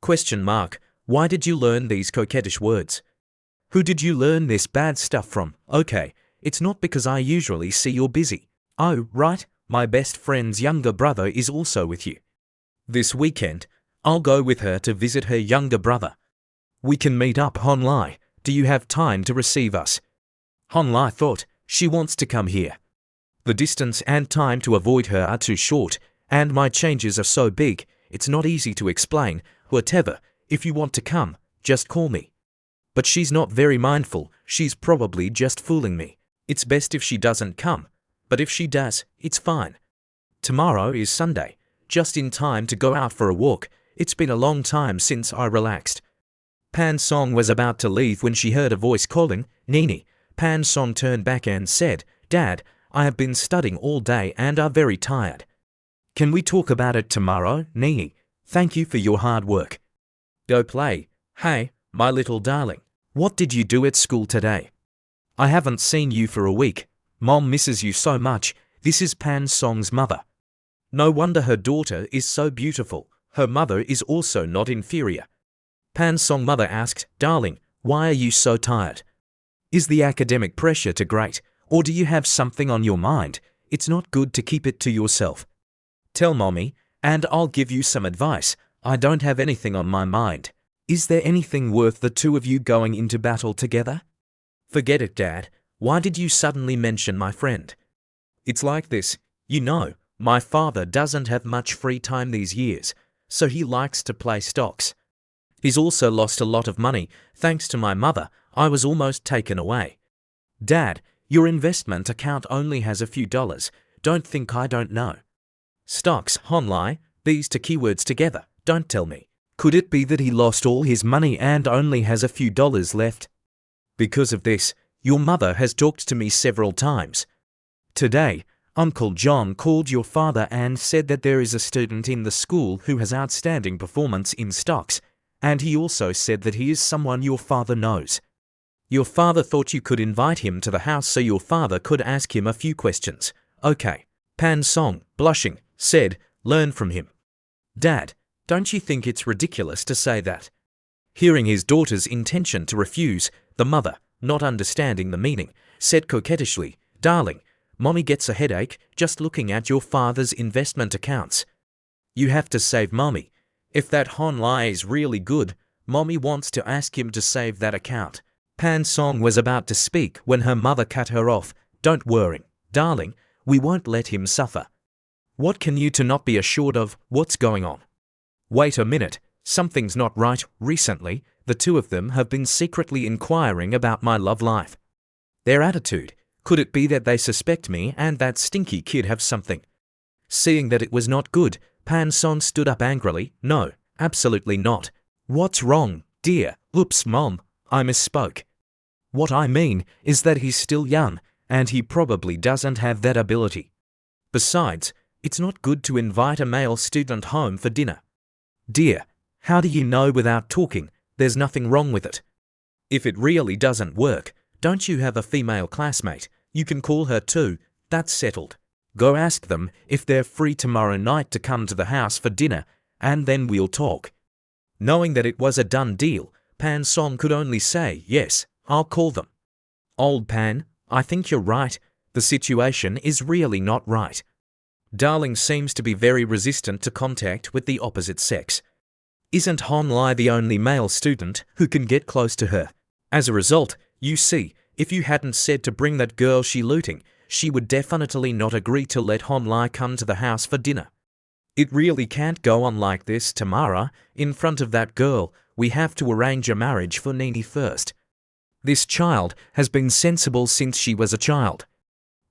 Question mark, why did you learn these coquettish words? Who did you learn this bad stuff from? Okay, it's not because I usually see you're busy. Oh, right, my best friend's younger brother is also with you. This weekend, I'll go with her to visit her younger brother. We can meet up Honlai. Do you have time to receive us? Honlai thought, she wants to come here. The distance and time to avoid her are too short, and my changes are so big, it's not easy to explain. Whatever, if you want to come, just call me. But she's not very mindful, she's probably just fooling me. It's best if she doesn't come, but if she does, it's fine. Tomorrow is Sunday, just in time to go out for a walk. It's been a long time since I relaxed. Pan Song was about to leave when she heard a voice calling, Nini. Pan Song turned back and said, Dad, I have been studying all day and are very tired. Can we talk about it tomorrow, Nini? Thank you for your hard work. Go play. Hey, my little darling. What did you do at school today? I haven't seen you for a week. Mom misses you so much. This is Pan Song's mother. No wonder her daughter is so beautiful. Her mother is also not inferior. Pan Song mother asked, Darling, why are you so tired? Is the academic pressure too great, or do you have something on your mind? It's not good to keep it to yourself. Tell mommy, and I'll give you some advice. I don't have anything on my mind. Is there anything worth the two of you going into battle together? Forget it, Dad. Why did you suddenly mention my friend? It's like this. You know, my father doesn't have much free time these years, so he likes to play stocks. He's also lost a lot of money. Thanks to my mother, I was almost taken away. Dad, your investment account only has a few dollars. Don't think I don't know. Stocks, honlai, these two keywords together. Don't tell me. Could it be that he lost all his money and only has a few dollars left? Because of this, your mother has talked to me several times. Today, Uncle John called your father and said that there is a student in the school who has outstanding performance in stocks, and he also said that he is someone your father knows. Your father thought you could invite him to the house so your father could ask him a few questions. Okay. Pan Song, blushing, said, learn from him. Dad, don't you think it's ridiculous to say that? Hearing his daughter's intention to refuse, the mother, not understanding the meaning, said coquettishly, Darling, Mommy gets a headache just looking at your father's investment accounts. You have to save Mommy. If that honlai is really good, Mommy wants to ask him to save that account. Pan Song was about to speak when her mother cut her off. Don't worry, darling, we won't let him suffer. What can you two not be assured of? What's going on? Wait a minute, something's not right. Recently, the two of them have been secretly inquiring about my love life. Their attitude. Could it be that they suspect me and that stinky kid have something? Seeing that it was not good, Pan Song stood up angrily. No, absolutely not. What's wrong, dear? Oops, Mom, I misspoke. What I mean is that he's still young, and he probably doesn't have that ability. Besides, it's not good to invite a male student home for dinner. Dear, how do you know without talking? There's nothing wrong with it. If it really doesn't work, don't you have a female classmate? You can call her too. That's settled. Go ask them if they're free tomorrow night to come to the house for dinner, and then we'll talk. Knowing that it was a done deal, Pan Song could only say, yes, I'll call them. Old Pan, I think you're right. The situation is really not right. Darling seems to be very resistant to contact with the opposite sex. Isn't honlai the only male student who can get close to her? As a result, you see, if you hadn't said to bring that girl she looting, she would definitely not agree to let honlai come to the house for dinner. It really can't go on like this, Tamara. In front of that girl, we have to arrange a marriage for Nini first. This child has been sensible since she was a child.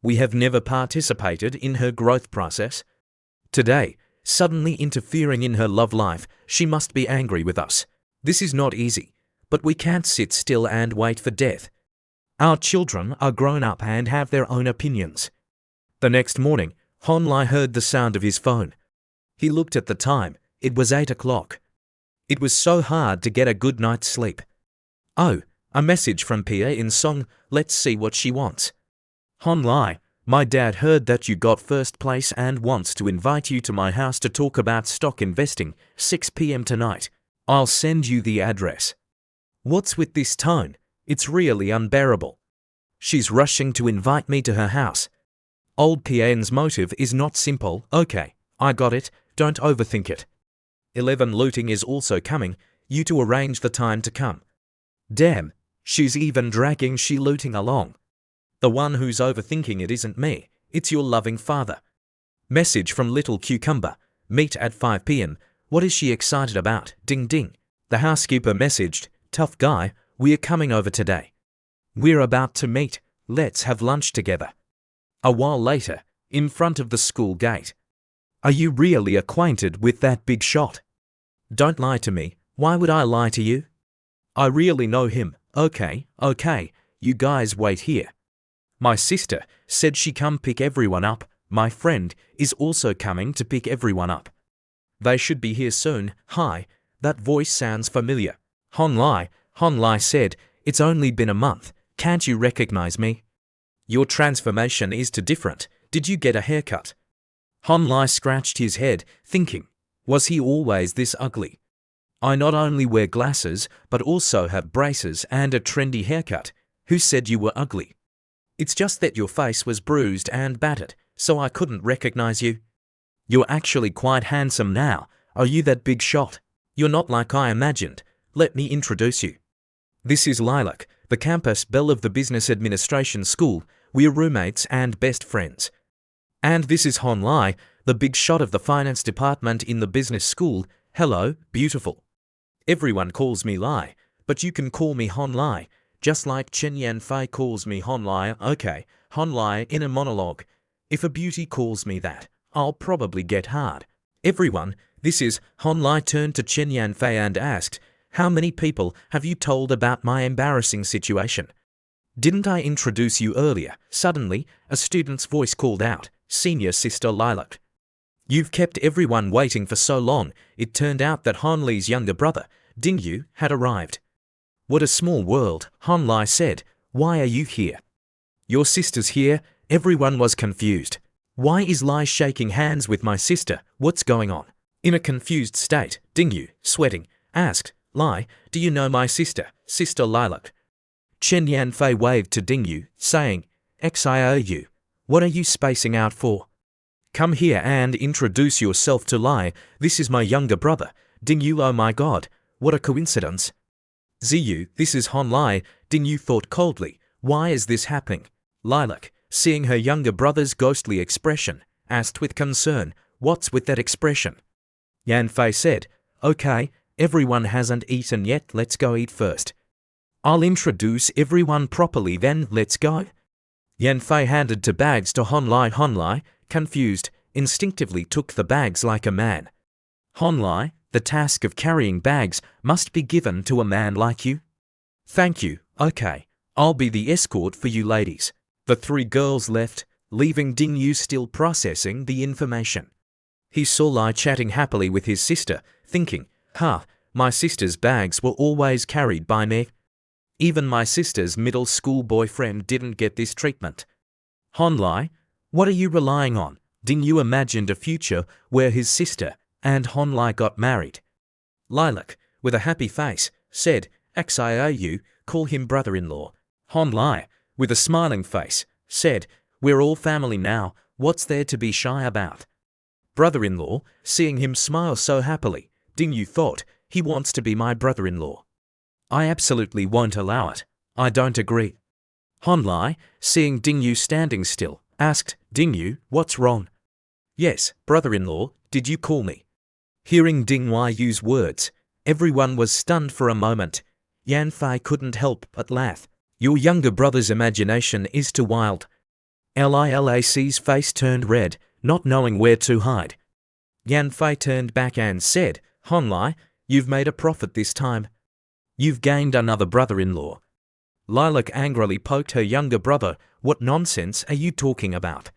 We have never participated in her growth process. Today, suddenly interfering in her love life, she must be angry with us. This is not easy, but we can't sit still and wait for death. Our children are grown up and have their own opinions. The next morning, honlai heard the sound of his phone. He looked at the time. It was 8 o'clock. It was so hard to get a good night's sleep. Oh, a message from Pia in Song. Let's see what she wants. honlai, my dad heard that you got first place and wants to invite you to my house to talk about stock investing, 6 p.m. tonight. I'll send you the address. What's with this tone? It's really unbearable. She's rushing to invite me to her house. Old Pian's motive is not simple. Okay, I got it. Don't overthink it. 11 looting is also coming. You to arrange the time to come. Damn, she's even dragging she looting along. The one who's overthinking it isn't me. It's your loving father. Message from Little Cucumber. Meet at 5 p.m. What is she excited about? Ding ding. The housekeeper messaged, tough guy, we're coming over today. We're about to meet. Let's have lunch together. A while later, in front of the school gate. Are you really acquainted with that big shot? Don't lie to me. Why would I lie to you? I really know him. Okay, you guys wait here. My sister said she come pick everyone up. My friend is also coming to pick everyone up. They should be here soon. Hi, that voice sounds familiar. Han Lai said, it's only been a month. Can't you recognize me? Your transformation is too different. Did you get a haircut? Han Lai scratched his head, thinking, was he always this ugly? I not only wear glasses, but also have braces and a trendy haircut. Who said you were ugly? It's just that your face was bruised and battered, so I couldn't recognize you. You're actually quite handsome now. Are you that big shot? You're not like I imagined. Let me introduce you. This is Lilac, the campus belle of the Business Administration School. We're roommates and best friends. And this is Han Lai, the big shot of the finance department in the business school. Hello, beautiful. Everyone calls me Lai, but you can call me Han Lai, just like Chen Yanfei calls me Han Lai. Okay, Han Lai in a monologue. If a beauty calls me that, I'll probably get hard. Everyone, this is Han Lai turned to Chen Yanfei and asked, how many people have you told about my embarrassing situation? Didn't I introduce you earlier? Suddenly, a student's voice called out, Senior Sister Lilac. You've kept everyone waiting for so long. It turned out that Han Li's younger brother, Ding Yu, had arrived. What a small world, Han Lai said. Why are you here? Your sister's here. Everyone was confused. Why is Lai shaking hands with my sister? What's going on? In a confused state, Ding Yu, sweating, asked, Lai, do you know my sister, Sister Lilac? Chen Yanfei waved to Ding Yu, saying, XIOU, what are you spacing out for? Come here and introduce yourself to Lai. This is my younger brother, Ding Yu. Oh my god, what a coincidence. Ziyu, this is Han Lai. Ding Yu thought coldly, why is this happening? Lilac, seeing her younger brother's ghostly expression, asked with concern, what's with that expression? Yanfei said, okay, everyone hasn't eaten yet, let's go eat first. I'll introduce everyone properly then, let's go. Yanfei handed two bags to Han Lai. Han Lai, confused, instinctively took the bags like a man. Han Lai, the task of carrying bags must be given to a man like you. Thank you, okay, I'll be the escort for you ladies. The three girls left, leaving Ding Yu still processing the information. He saw Lai chatting happily with his sister, thinking, my sister's bags were always carried by me. Even my sister's middle school boyfriend didn't get this treatment. Han Lai, what are you relying on? Ding Yu imagined a future where his sister and Han Lai got married. Lilac, with a happy face, said, XIOU, call him brother-in-law. Han Lai, with a smiling face, said, we're all family now, what's there to be shy about? Brother-in-law, seeing him smile so happily, Ding Yu thought, he wants to be my brother-in-law. I absolutely won't allow it. I don't agree. Han Lai, seeing Ding Yu standing still, asked, Ding Yu, what's wrong? Yes, brother-in-law, did you call me? Hearing Ding Yu's words, everyone was stunned for a moment. Yanfei couldn't help but laugh. Your younger brother's imagination is too wild. Lilac's face turned red, not knowing where to hide. Yanfei turned back and said, Han Lai, you've made a profit this time. You've gained another brother-in-law. Lilac angrily poked her younger brother. What nonsense are you talking about?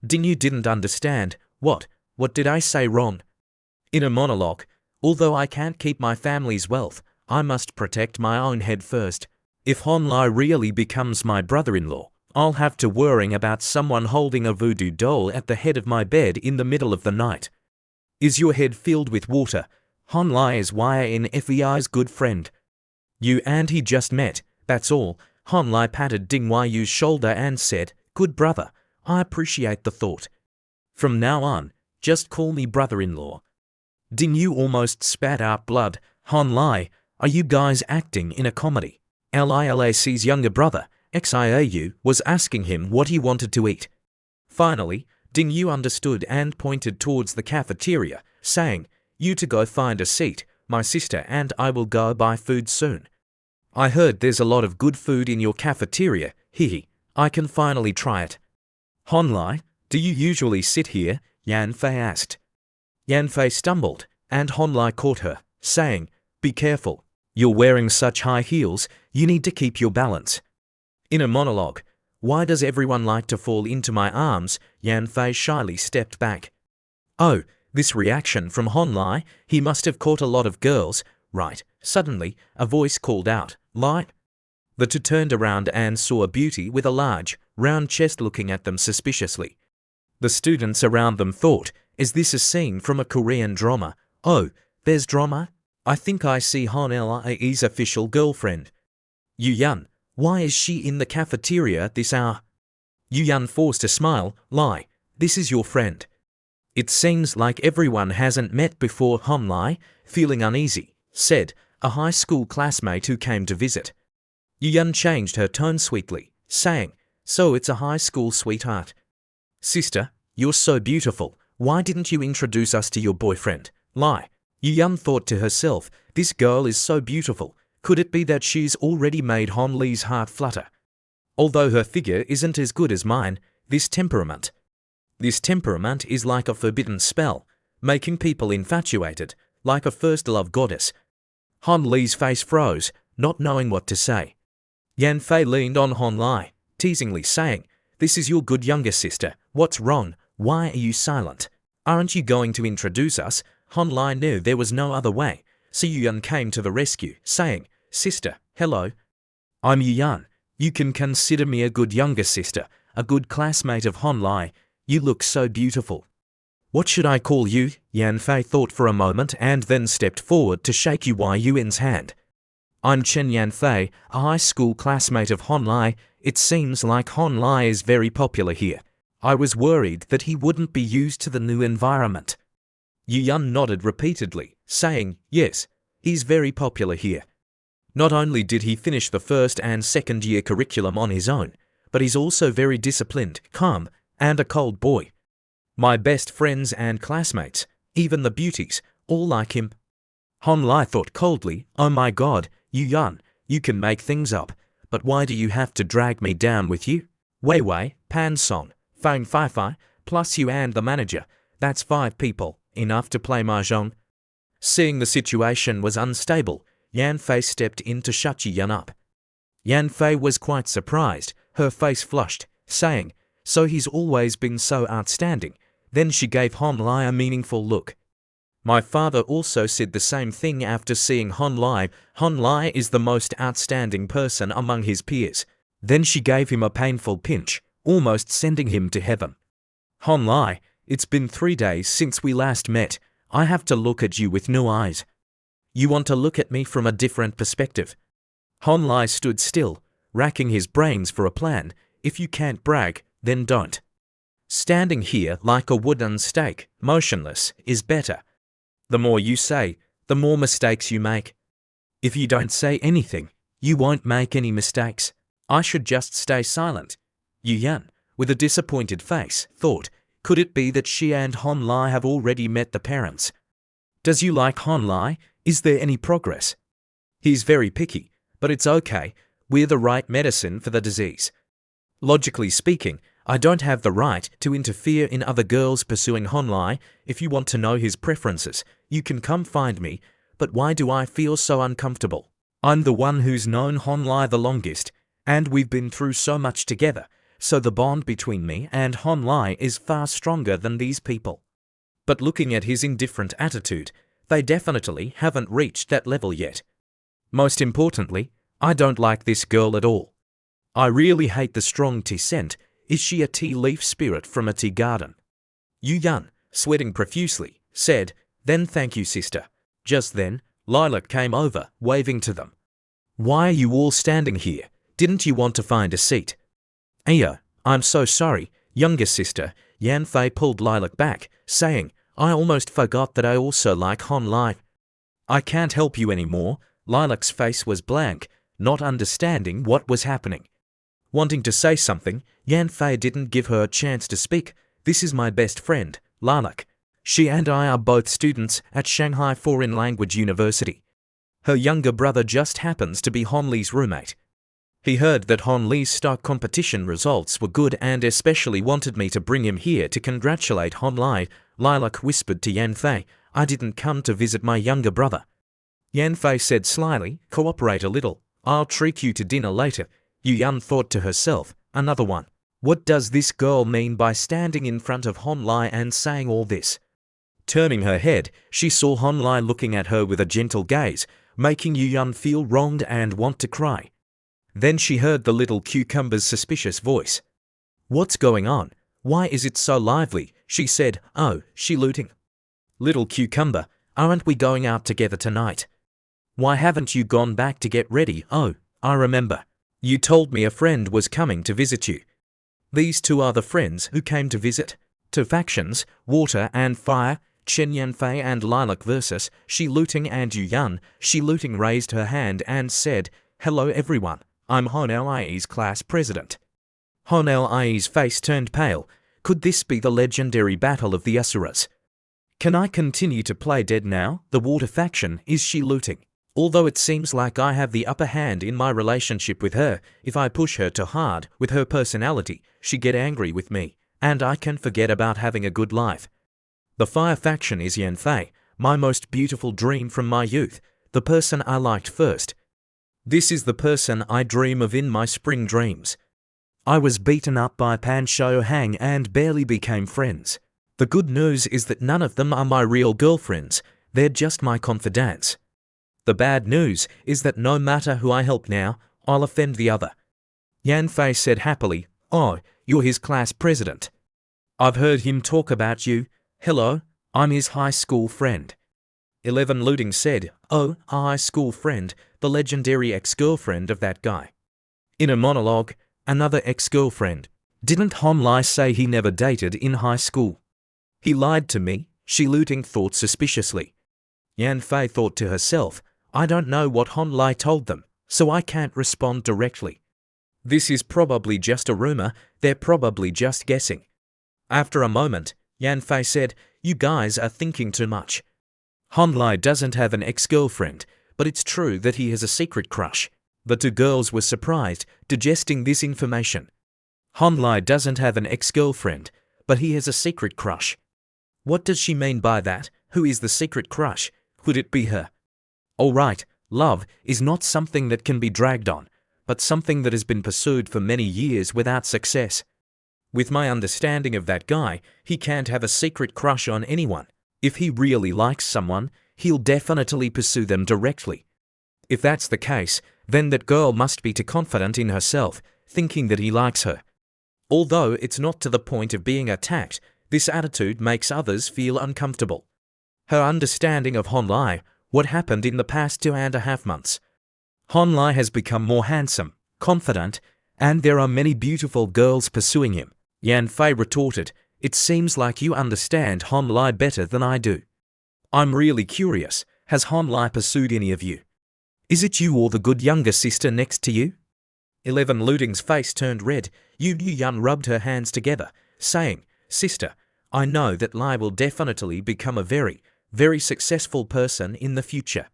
Ding Yu didn't understand. What did I say wrong? In a monologue, although I can't keep my family's wealth, I must protect my own head first. If Han Lai really becomes my brother-in-law, I'll have to worrying about someone holding a voodoo doll at the head of my bed in the middle of the night. Is your head filled with water? Han Lai is YNFEI's good friend. You and he just met, that's all. Han Lai patted Ding Yu's shoulder and said, good brother, I appreciate the thought. From now on, just call me brother-in-law. Ding Yu almost spat out blood. Han Lai, are you guys acting in a comedy? Lilac's younger brother, XIOU, was asking him what he wanted to eat. Finally, Ding Yu understood and pointed towards the cafeteria, saying, you to go find a seat, my sister and I will go buy food soon. I heard there's a lot of good food in your cafeteria, hehe, I can finally try it. Han Lai, do you usually sit here? Yanfei asked. Yanfei stumbled, and Hon Lai caught her, saying, "Be careful. You're wearing such high heels, you need to keep your balance." In a monologue, "Why does everyone like to fall into my arms?" Yan Fei shyly stepped back. Oh, this reaction from Hon Lai, he must have caught a lot of girls, right? Suddenly, a voice called out, "Lai." The two turned around and saw a beauty with a large, round chest looking at them suspiciously. The students around them thought, "Is this a scene from a Korean drama? Oh, there's drama? I think I see Hon Lai's official girlfriend. Yu Yan, why is she in the cafeteria at this hour?" Yu Yan forced a smile. "Lai, this is your friend." "It seems like everyone hasn't met before." Hon Lai, feeling uneasy, said, a high school classmate who came to visit. Yu Yan changed her tone sweetly, saying, "So it's a high school sweetheart. Sister, you're so beautiful. Why didn't you introduce us to your boyfriend?" Lai. Yu Yan thought to herself, "This girl is so beautiful. Could it be that she's already made Hon Li's heart flutter? Although her figure isn't as good as mine, this temperament is like a forbidden spell, making people infatuated, like a first love goddess." Hon Li's face froze, not knowing what to say. Yan Fei leaned on Hon Lai, teasingly saying, "This is your good younger sister. What's wrong? Why are you silent? Aren't you going to introduce us?" Hon Lai knew there was no other way, so Yu Yan came to the rescue, saying, "Sister, hello. I'm Yu Yan. You can consider me a good younger sister, a good classmate of Hon Lai. You look so beautiful." "What should I call you?" Yan Fei thought for a moment and then stepped forward to shake Yu Yuan's hand. "I'm Chen Yan Fei, a high school classmate of Hon Lai. It seems like Hon Lai is very popular here. I was worried that he wouldn't be used to the new environment." Yu Yan nodded repeatedly, saying, "Yes, he's very popular here. Not only did he finish the first and second year curriculum on his own, but he's also very disciplined, calm, and a cold boy. My best friends and classmates, even the beauties, all like him." Hon Lai thought coldly, "Oh my god, Yu Yan, you can make things up, but why do you have to drag me down with you? Wei Wei, Pan Song, Fang Fai Fai, plus you and the manager, that's 5 people, enough to play mahjong." Seeing the situation was unstable, Yan Fei stepped in to shut Yu Yan up. Yan Fei was quite surprised, her face flushed, saying, "So he's always been so outstanding." Then she gave Hon Lai a meaningful look. "My father also said the same thing after seeing Hon Lai. Hon Lai is the most outstanding person among his peers." Then she gave him a painful pinch, almost sending him to heaven. "Hon Lai, it's been 3 days since we last met. I have to look at you with new eyes. You want to look at me from a different perspective." Hon Lai stood still, racking his brains for a plan. "If you can't brag, then don't. Standing here like a wooden stake, motionless, is better. The more you say, the more mistakes you make. If you don't say anything, you won't make any mistakes. I should just stay silent." Yu Yan, with a disappointed face, thought, could it be that she and Hon Lai have already met the parents? "Does you like Hon Lai? Is there any progress?" "He's very picky, but it's okay. We're the right medicine for the disease. Logically speaking, I don't have the right to interfere in other girls pursuing Hon Lai. If you want to know his preferences, you can come find me, but why do I feel so uncomfortable? I'm the one who's known Hon Lai the longest, and we've been through so much together, so the bond between me and Hon Lai is far stronger than these people. But looking at his indifferent attitude, they definitely haven't reached that level yet. Most importantly, I don't like this girl at all. I really hate the strong tea scent. Is she a tea leaf spirit from a tea garden?" Yu Yan, sweating profusely, said, "Then thank you, sister." Just then, Lilac came over, waving to them. "Why are you all standing here? Didn't you want to find a seat?" "Ayo, I'm so sorry, younger sister." Yan Fei pulled Lilac back, saying, "I almost forgot that I also like Hon Lai." "I can't help you anymore." Lilac's face was blank, not understanding what was happening. Wanting to say something, Yan Fei didn't give her a chance to speak. "This is my best friend, Lilac. She and I are both students at Shanghai Foreign Language University. Her younger brother just happens to be Hon Li's roommate. He heard that Hon Li's stock competition results were good and especially wanted me to bring him here to congratulate Hon Lai." Lilac whispered to Yan Fei, I didn't come to visit my younger brother. Yanfei said slyly, cooperate a little. I'll treat you to dinner later. Yuyan thought to herself, another one. What does this girl mean by standing in front of Honlai and saying all this? Turning her head, she saw Honlai looking at her with a gentle gaze, making Yuyan feel wronged and want to cry. Then she heard the little cucumber's suspicious voice. What's going on? Why is it so lively? She said, oh, she looting. Little cucumber, aren't we going out together tonight? Why haven't you gone back to get ready? Oh, I remember. You told me a friend was coming to visit you. These two are the friends who came to visit. Two factions, water and fire, Chen Yanfei and Lilac versus Shi Looting and Yuyan. Shi Looting raised her hand and said, hello everyone, I'm Honel Ai's class president. Honel Ai's face turned pale. Could this be the legendary battle of the Asuras? Can I continue to play dead now? The water faction is Shi Looting. Although it seems like I have the upper hand in my relationship with her, if I push her too hard with her personality, she get angry with me, and I can forget about having a good life. The fire faction is Yanfei, my most beautiful dream from my youth, the person I liked first. This is the person I dream of in my spring dreams. I was beaten up by Pan Shou Hang and barely became friends. The good news is that none of them are my real girlfriends, they're just my confidants. The bad news is that no matter who I help now, I'll offend the other. Yanfei said happily, oh, you're his class president. I've heard him talk about you. Hello, I'm his high school friend. 11 Looting said, oh, a high school friend, the legendary ex-girlfriend of that guy. In a monologue, another ex-girlfriend. Didn't Honlai say he never dated in high school? He lied to me, Shi Looting thought suspiciously. Yanfei thought to herself, I don't know what Honlai told them, so I can't respond directly. This is probably just a rumor, they're probably just guessing. After a moment, Yanfei said, you guys are thinking too much. Honlai doesn't have an ex-girlfriend, but it's true that he has a secret crush. The two girls were surprised, digesting this information. Honlai doesn't have an ex-girlfriend, but he has a secret crush. What does she mean by that? Who is the secret crush? Could it be her? All right, love is not something that can be dragged on, but something that has been pursued for many years without success. With my understanding of that guy, he can't have a secret crush on anyone. If he really likes someone, he'll definitely pursue them directly. If that's the case, then that girl must be too confident in herself, thinking that he likes her. Although it's not to the point of being attacked, this attitude makes others feel uncomfortable. Her understanding of Honlai, what happened in the past 2.5 months. Honlai has become more handsome, confident, and there are many beautiful girls pursuing him. Yanfei retorted, it seems like you understand Honlai better than I do. I'm really curious, has Honlai pursued any of you? Is it you or the good younger sister next to you? 11 Looting's face turned red. Yuyan rubbed her hands together, saying, sister, I know that Lai will definitely become a very, very successful person in the future.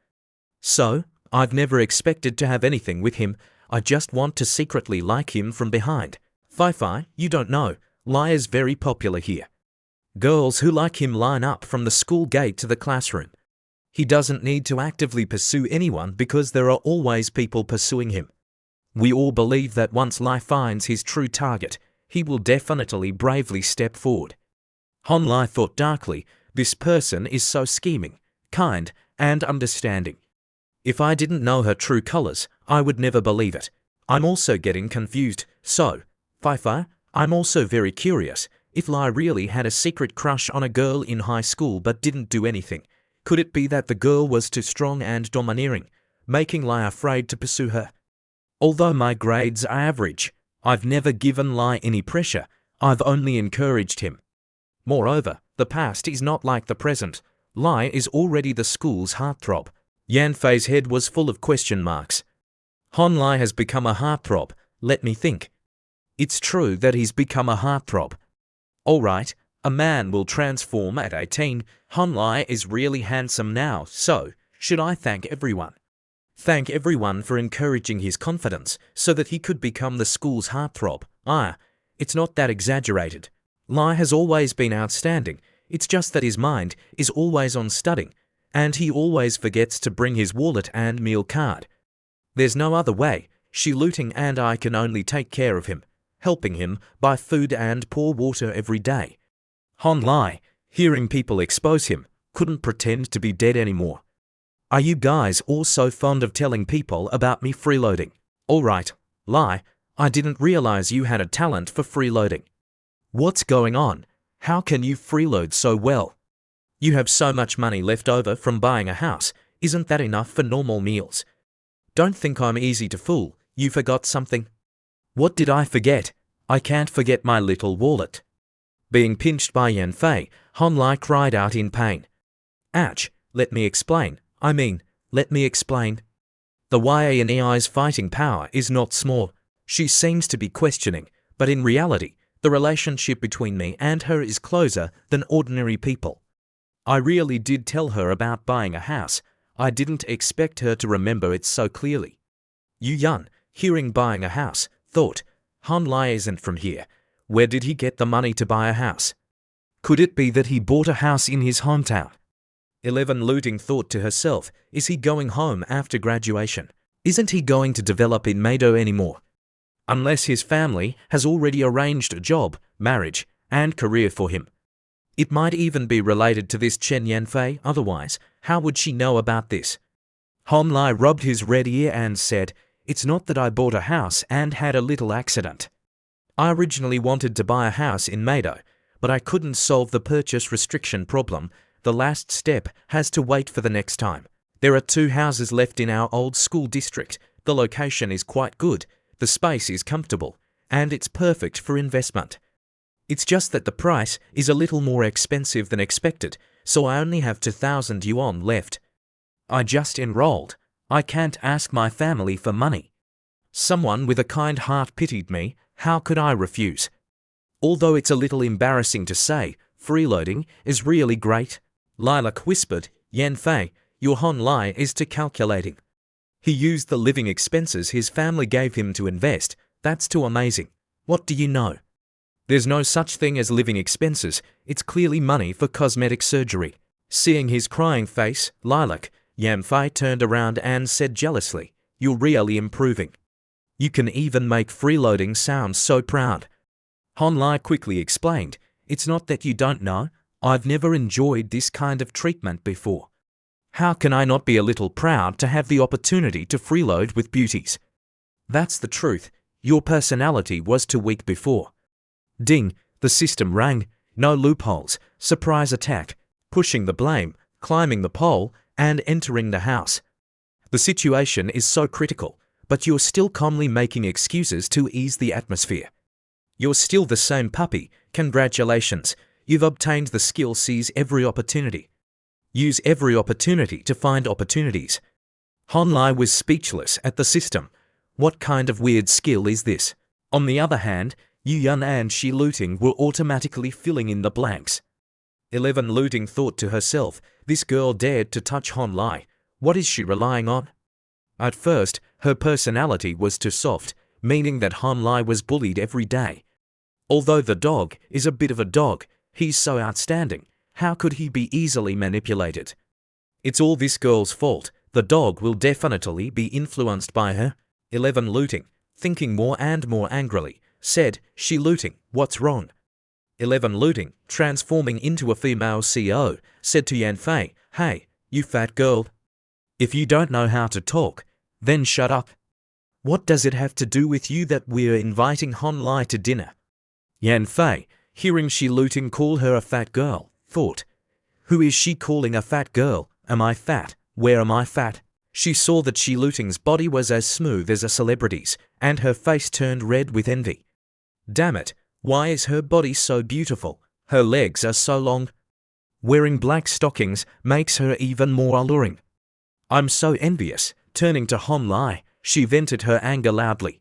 So, I've never expected to have anything with him, I just want to secretly like him from behind. Fi, you don't know, Lai is very popular here. Girls who like him line up from the school gate to the classroom. He doesn't need to actively pursue anyone because there are always people pursuing him. We all believe that once Lai finds his true target, he will definitely bravely step forward. Honlai thought darkly, this person is so scheming, kind, and understanding. If I didn't know her true colors, I would never believe it. I'm also getting confused, so, Fi, I'm also very curious, if Lai really had a secret crush on a girl in high school but didn't do anything, could it be that the girl was too strong and domineering, making Lai afraid to pursue her? Although my grades are average, I've never given Lai any pressure, I've only encouraged him. Moreover, the past is not like the present. Lai is already the school's heartthrob. Yanfei's head was full of question marks. Honlai has become a heartthrob, let me think. It's true that he's become a heartthrob. All right, a man will transform at 18. Honlai is really handsome now, so, should I thank everyone? Thank everyone for encouraging his confidence so that he could become the school's heartthrob. It's not that exaggerated. Lai has always been outstanding. It's just that his mind is always on studying, and he always forgets to bring his wallet and meal card. There's no other way. She looting and I can only take care of him, helping him buy food and pour water every day. Han Lai, hearing people expose him, couldn't pretend to be dead anymore. Are you guys all so fond of telling people about me freeloading? Alright, Lai, I didn't realize you had a talent for freeloading. What's going on? How can you freeload so well? You have so much money left over from buying a house. Isn't that enough for normal meals? Don't think I'm easy to fool. You forgot something. What did I forget? I can't forget my little wallet. Being pinched by Yan Fei, Han Lai cried out in pain. Ouch, let me explain. Let me explain. The Yanei's fighting power is not small. She seems to be questioning, but in reality, the relationship between me and her is closer than ordinary people. I really did tell her about buying a house. I didn't expect her to remember it so clearly. Yu Yun, hearing buying a house, thought, Han Lai isn't from here. Where did he get the money to buy a house? Could it be that he bought a house in his hometown? 11 Looting thought to herself, is he going home after graduation? Isn't he going to develop in Meido anymore? Unless his family has already arranged a job, marriage, and career for him. It might even be related to this Chen Yanfei, otherwise, how would she know about this? Han Lai rubbed his red ear and said, it's not that I bought a house and had a little accident. I originally wanted to buy a house in Meido, but I couldn't solve the purchase restriction problem. The last step has to wait for the next time. There are 2 houses left in our old school district. The location is quite good, the space is comfortable, and it's perfect for investment. It's just that the price is a little more expensive than expected, so I only have 2,000 yuan left. I just enrolled. I can't ask my family for money. Someone with a kind heart pitied me. How could I refuse? Although it's a little embarrassing to say, freeloading is really great. Lilac whispered, Yan Fei, your Han Lai is too calculating. He used the living expenses his family gave him to invest. That's too amazing. What do you know? There's no such thing as living expenses. It's clearly money for cosmetic surgery. Seeing his crying face, Lilac, Yan Fei turned around and said jealously, you're really improving. You can even make freeloading sound so proud. Han Lai quickly explained, it's not that you don't know. I've never enjoyed this kind of treatment before. How can I not be a little proud to have the opportunity to freeload with beauties? That's the truth. Your personality was too weak before. Ding, the system rang. No loopholes. Surprise attack. Pushing the blame, climbing the pole, and entering the house. The situation is so critical, but you're still calmly making excuses to ease the atmosphere. You're still the same puppy. Congratulations. You've obtained the skill seize every opportunity. Use every opportunity to find opportunities. Han Lai was speechless at the system. What kind of weird skill is this? On the other hand, Yu Yun and Shi Looting were automatically filling in the blanks. 11 Looting thought to herself, this girl dared to touch Han Lai. What is she relying on? At first, her personality was too soft, meaning that Han Lai was bullied every day. Although the dog is a bit of a dog, he's so outstanding. How could he be easily manipulated? It's all this girl's fault. The dog will definitely be influenced by her. 11 Looting, thinking more and more angrily, said, She Looting, what's wrong? 11 Looting, transforming into a female CEO, said to Yan Fei, hey, you fat girl. If you don't know how to talk, then shut up. What does it have to do with you that we're inviting Han Lai to dinner? Yan Fei, hearing Shi Looting call her a fat girl, thought, who is she calling a fat girl? Am I fat? Where am I fat? She saw that Shi Looting's body was as smooth as a celebrity's, and her face turned red with envy. Damn it, why is her body so beautiful? Her legs are so long. Wearing black stockings makes her even more alluring. I'm so envious. Turning to Han Lai, she vented her anger loudly.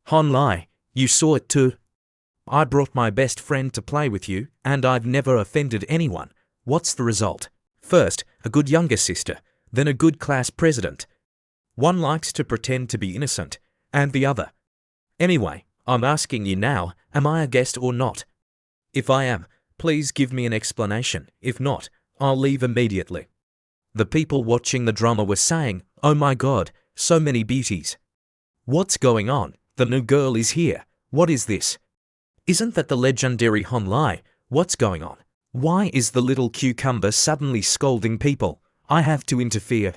Han Lai, you saw it too. I brought my best friend to play with you, and I've never offended anyone. What's the result? First, a good younger sister, then a good class president. One likes to pretend to be innocent, and the other. Anyway, I'm asking you now, am I a guest or not? If I am, Please give me an explanation. If not, I'll leave immediately. The people watching the drama were saying, "Oh my god, so many beauties. What's going on? The new girl is here. What is this? Isn't that the legendary Hon Lai? What's going on? Why is the little cucumber suddenly scolding people? I have to interfere.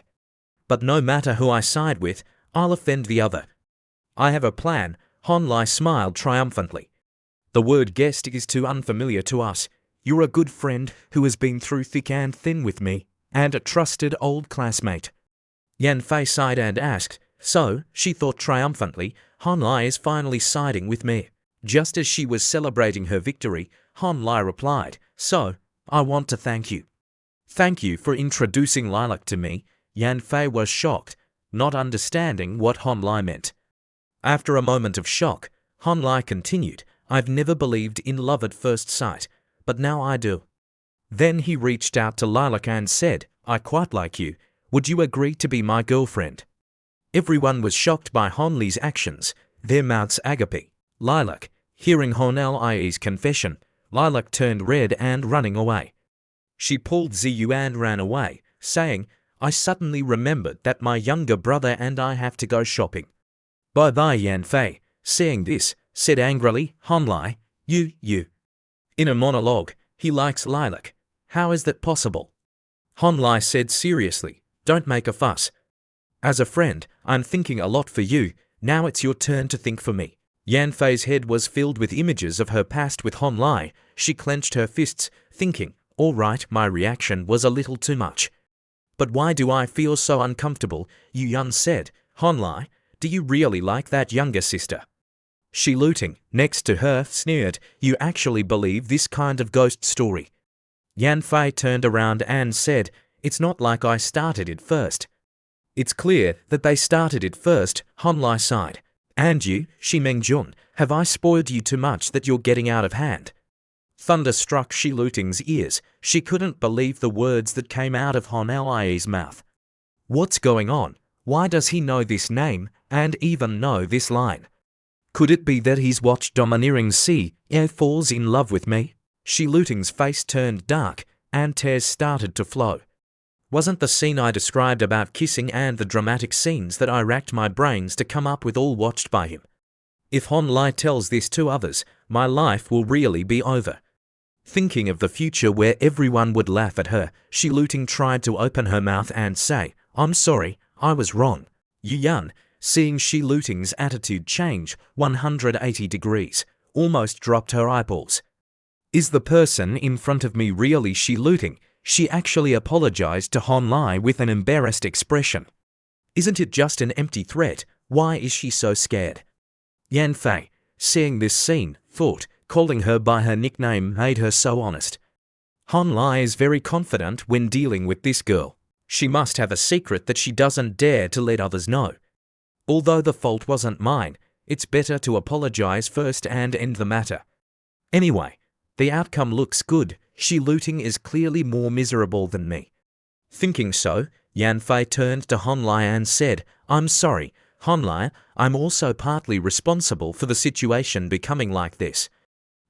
But no matter who I side with, I'll offend the other. I have a plan." Hon Lai smiled triumphantly. "The word guest is too unfamiliar to us. You're a good friend who has been through thick and thin with me, and a trusted old classmate." Yan Fei sighed and asked, "So," she thought triumphantly, "Hon Lai is finally siding with me." Just as she was celebrating her victory, Hon Lai replied, "So, I want to thank you." "Thank you for introducing Lilac to me." Yan Fei was shocked, not understanding what Hon Lai meant. After a moment of shock, Hon Lai continued, "I've never believed in love at first sight, but now I do." Then he reached out to Lilac and said, "I quite like you. Would you agree to be my girlfriend?" Everyone was shocked by Hon Lai's actions, their mouths agape. Lilac, hearing Hon Lai's confession, Lilac turned red and running away. She pulled Ziyu and ran away, saying, "I suddenly remembered that my younger brother and I have to go shopping." "Bye-bye." Yan Fei, seeing this, said angrily, "Hon Lai, you." In a monologue, "He likes Lilac. How is that possible?" Hon Lai said seriously, "Don't make a fuss. As a friend, I'm thinking a lot for you. Now it's your turn to think for me." Yan Fei's head was filled with images of her past with Hon Lai. She clenched her fists, thinking, "All right, my reaction was a little too much. But why do I feel so uncomfortable?" Yu Yun said, "Hon Lai, do you really like that younger sister?" Shi Luting, next to her, sneered, "You actually believe this kind of ghost story?" Yan Fei turned around and said, "It's not like I started it first." "It's clear that they started it first," Hon Lai sighed. "And you, Shi Mengjun, have I spoiled you too much that you're getting out of hand?" Thunder struck Shi Luting's ears. She couldn't believe the words that came out of Hon Lai's mouth. What's going on? Why does he know this name, and even know this line? Could it be that he's watched Domineering Sea, falls in love with me? Shi Luting's face turned dark, and tears started to flow. Wasn't the scene I described about kissing and the dramatic scenes that I racked my brains to come up with all watched by him? If Hon Lai tells this to others, my life will really be over. Thinking of the future where everyone would laugh at her, Shi Luting tried to open her mouth and say, "I'm sorry, I was wrong." Yu Yun, seeing Shi Luting's attitude change 180 degrees, almost dropped her eyeballs. Is the person in front of me really Shi Luting? She actually apologized to Hon Lai with an embarrassed expression. Isn't it just an empty threat? Why is she so scared? Yan Fei, seeing this scene, thought calling her by her nickname made her so honest. Hon Lai is very confident when dealing with this girl. She must have a secret that she doesn't dare to let others know. Although the fault wasn't mine, it's better to apologize first and end the matter. Anyway, the outcome looks good. Shi Luting is clearly more miserable than me. Thinking so, Yan Fei turned to Hon Lai and said, "I'm sorry, Hon Lai, I'm also partly responsible for the situation becoming like this.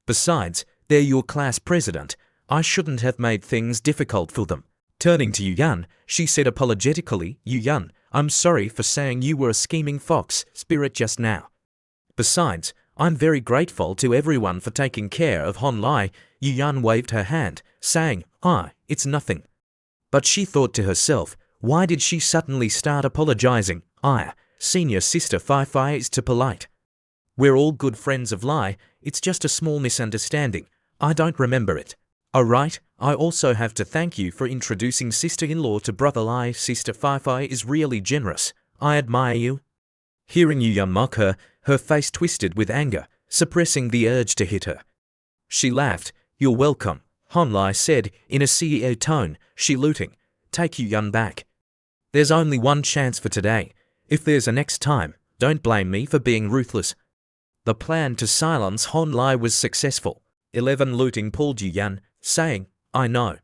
Besides, they're your class president. I shouldn't have made things difficult for them." Turning to Yu Yun, she said apologetically, "Yu Yun, I'm sorry for saying you were a scheming fox spirit just now. Besides, I'm very grateful to everyone for taking care of Hon Lai." Yu Yun waved her hand, saying, It's nothing." But she thought to herself, why did she suddenly start apologizing? Senior sister Fei Fei is too polite. We're all good friends of Lai, it's just a small misunderstanding. I don't remember it. Oh right, I also have to thank you for introducing sister-in-law to brother Lai. Sister Fei Fei is really generous. I admire you. Hearing Yu Yun mock her, her face twisted with anger, suppressing the urge to hit her. She laughed. "You're welcome," Hon Lai said in a CEO tone. Shi Luting, take Yu Yun back. There's only one chance for today. If there's a next time, don't blame me for being ruthless. The plan to silence Hon Lai was successful. 11 Luting pulled Yu Yun, saying, "I know.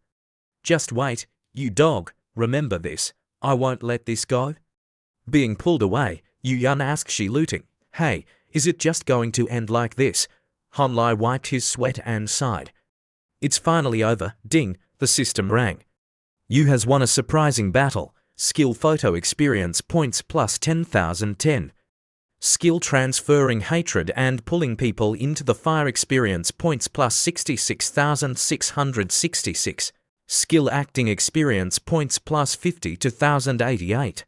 Just wait, you dog, remember this. I won't let this go." Being pulled away, Yu Yun asked Shi Luting, "Hey, is it just going to end like this?" Hon Lai wiped his sweat and sighed. It's finally over. Ding, the system rang. You has won a surprising battle. Skill photo experience points plus 10,010. Skill transferring hatred and pulling people into the fire experience points plus 66,666. Skill acting experience points plus 50 to 1,088.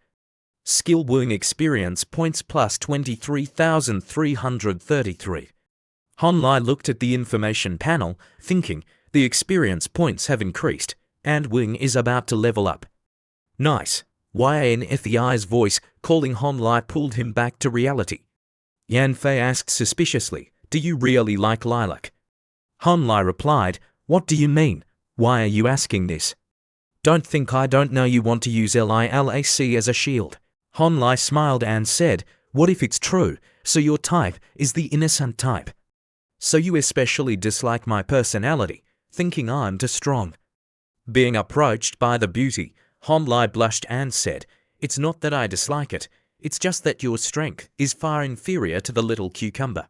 Skill wooing experience points plus 23,333. Honlai looked at the information panel, thinking, the experience points have increased, and wooing is about to level up. Nice. Yanfei's voice, calling Honlai, pulled him back to reality. Yanfei asked suspiciously, do you really like lilac? Honlai replied, what do you mean? Why are you asking this? Don't think I don't know you want to use lilac as a shield. Honlai smiled and said, what if it's true, so your type is the innocent type? So you especially dislike my personality, thinking I'm too strong. Being approached by the beauty, Honlai blushed and said, it's not that I dislike it, it's just that your strength is far inferior to the little cucumber.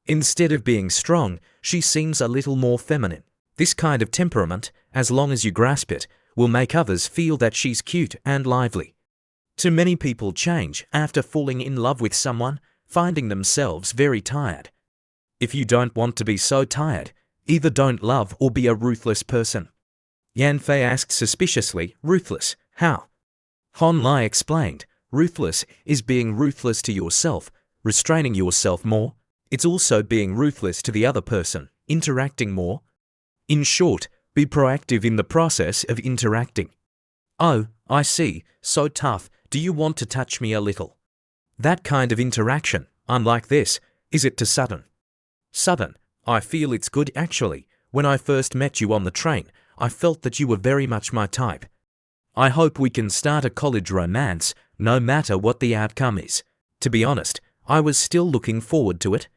Instead of being strong, she seems a little more feminine. This kind of temperament, as long as you grasp it, will make others feel that she's cute and lively. Too many people change after falling in love with someone, finding themselves very tired. If you don't want to be so tired, either don't love or be a ruthless person. Yanfei asked suspiciously, ruthless, how? Honlai explained, ruthless is being ruthless to yourself, restraining yourself more. It's also being ruthless to the other person, interacting more. In short, be proactive in the process of interacting. Oh, I see, so tough, do you want to touch me a little? That kind of interaction, unlike this, is it too sudden? Sudden, I feel it's good actually. When I first met you on the train, I felt that you were very much my type. I hope we can start a college romance, no matter what the outcome is. To be honest, I was still looking forward to it.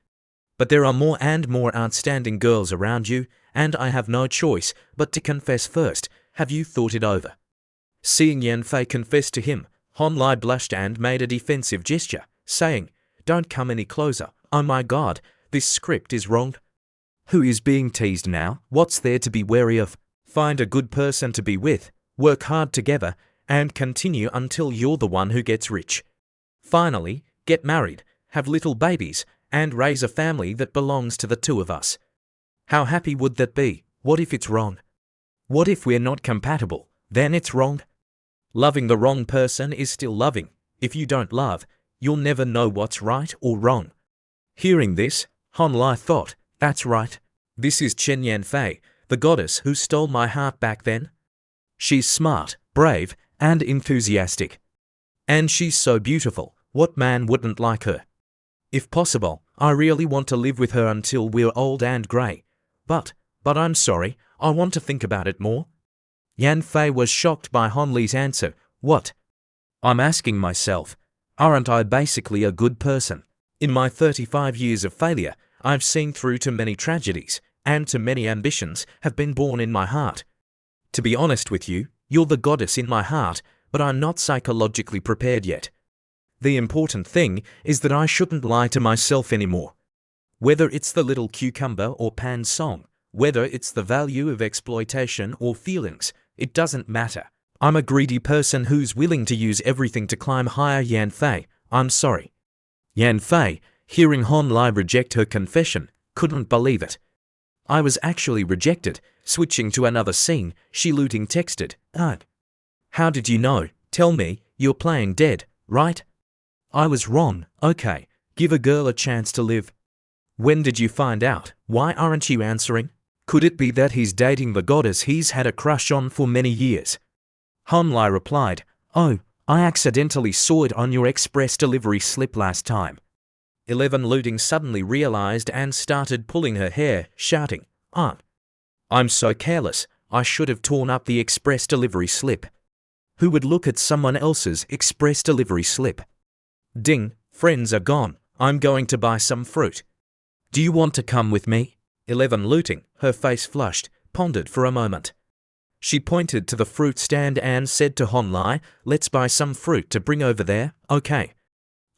But there are more and more outstanding girls around you, and I have no choice but to confess first. Have you thought it over? Seeing Yanfei confess to him, Honlai blushed and made a defensive gesture, saying, don't come any closer. Oh my god, this script is wrong. Who is being teased now? What's there to be wary of? Find a good person to be with, work hard together, and continue until you're the one who gets rich. Finally, get married, have little babies, and raise a family that belongs to the two of us. How happy would that be? What if it's wrong? What if we're not compatible? Then it's wrong. Loving the wrong person is still loving. If you don't love, you'll never know what's right or wrong. Hearing this, Honlai thought, that's right. This is Chen Yanfei, the goddess who stole my heart back then. She's smart, brave, and enthusiastic. And she's so beautiful, what man wouldn't like her? If possible, I really want to live with her until we're old and grey. But I'm sorry, I want to think about it more. Yanfei was shocked by Honlai's answer. What? I'm asking myself, aren't I basically a good person? In my 35 years of failure, I've seen through to many tragedies, and too many ambitions have been born in my heart. To be honest with you, you're the goddess in my heart, but I'm not psychologically prepared yet. The important thing is that I shouldn't lie to myself anymore. Whether it's the little cucumber or Pan's song, whether it's the value of exploitation or feelings, it doesn't matter. I'm a greedy person who's willing to use everything to climb higher. Yanfei, I'm sorry. Yanfei, hearing Honlai reject her confession, couldn't believe it. I was actually rejected. Switching to another scene, Shiluting texted, how did you know? Tell me, you're playing dead, right? I was wrong. Okay, give a girl a chance to live. When did you find out? Why aren't you answering? Could it be that he's dating the goddess he's had a crush on for many years? Honlai replied, oh, I accidentally saw it on your express delivery slip last time. 11 Looting suddenly realized and started pulling her hair, shouting, I'm so careless, I should have torn up the express delivery slip. Who would look at someone else's express delivery slip? Ding, friends are gone, I'm going to buy some fruit. Do you want to come with me? 11 Looting, her face flushed, pondered for a moment. She pointed to the fruit stand and said to Honlai, let's buy some fruit to bring over there, okay?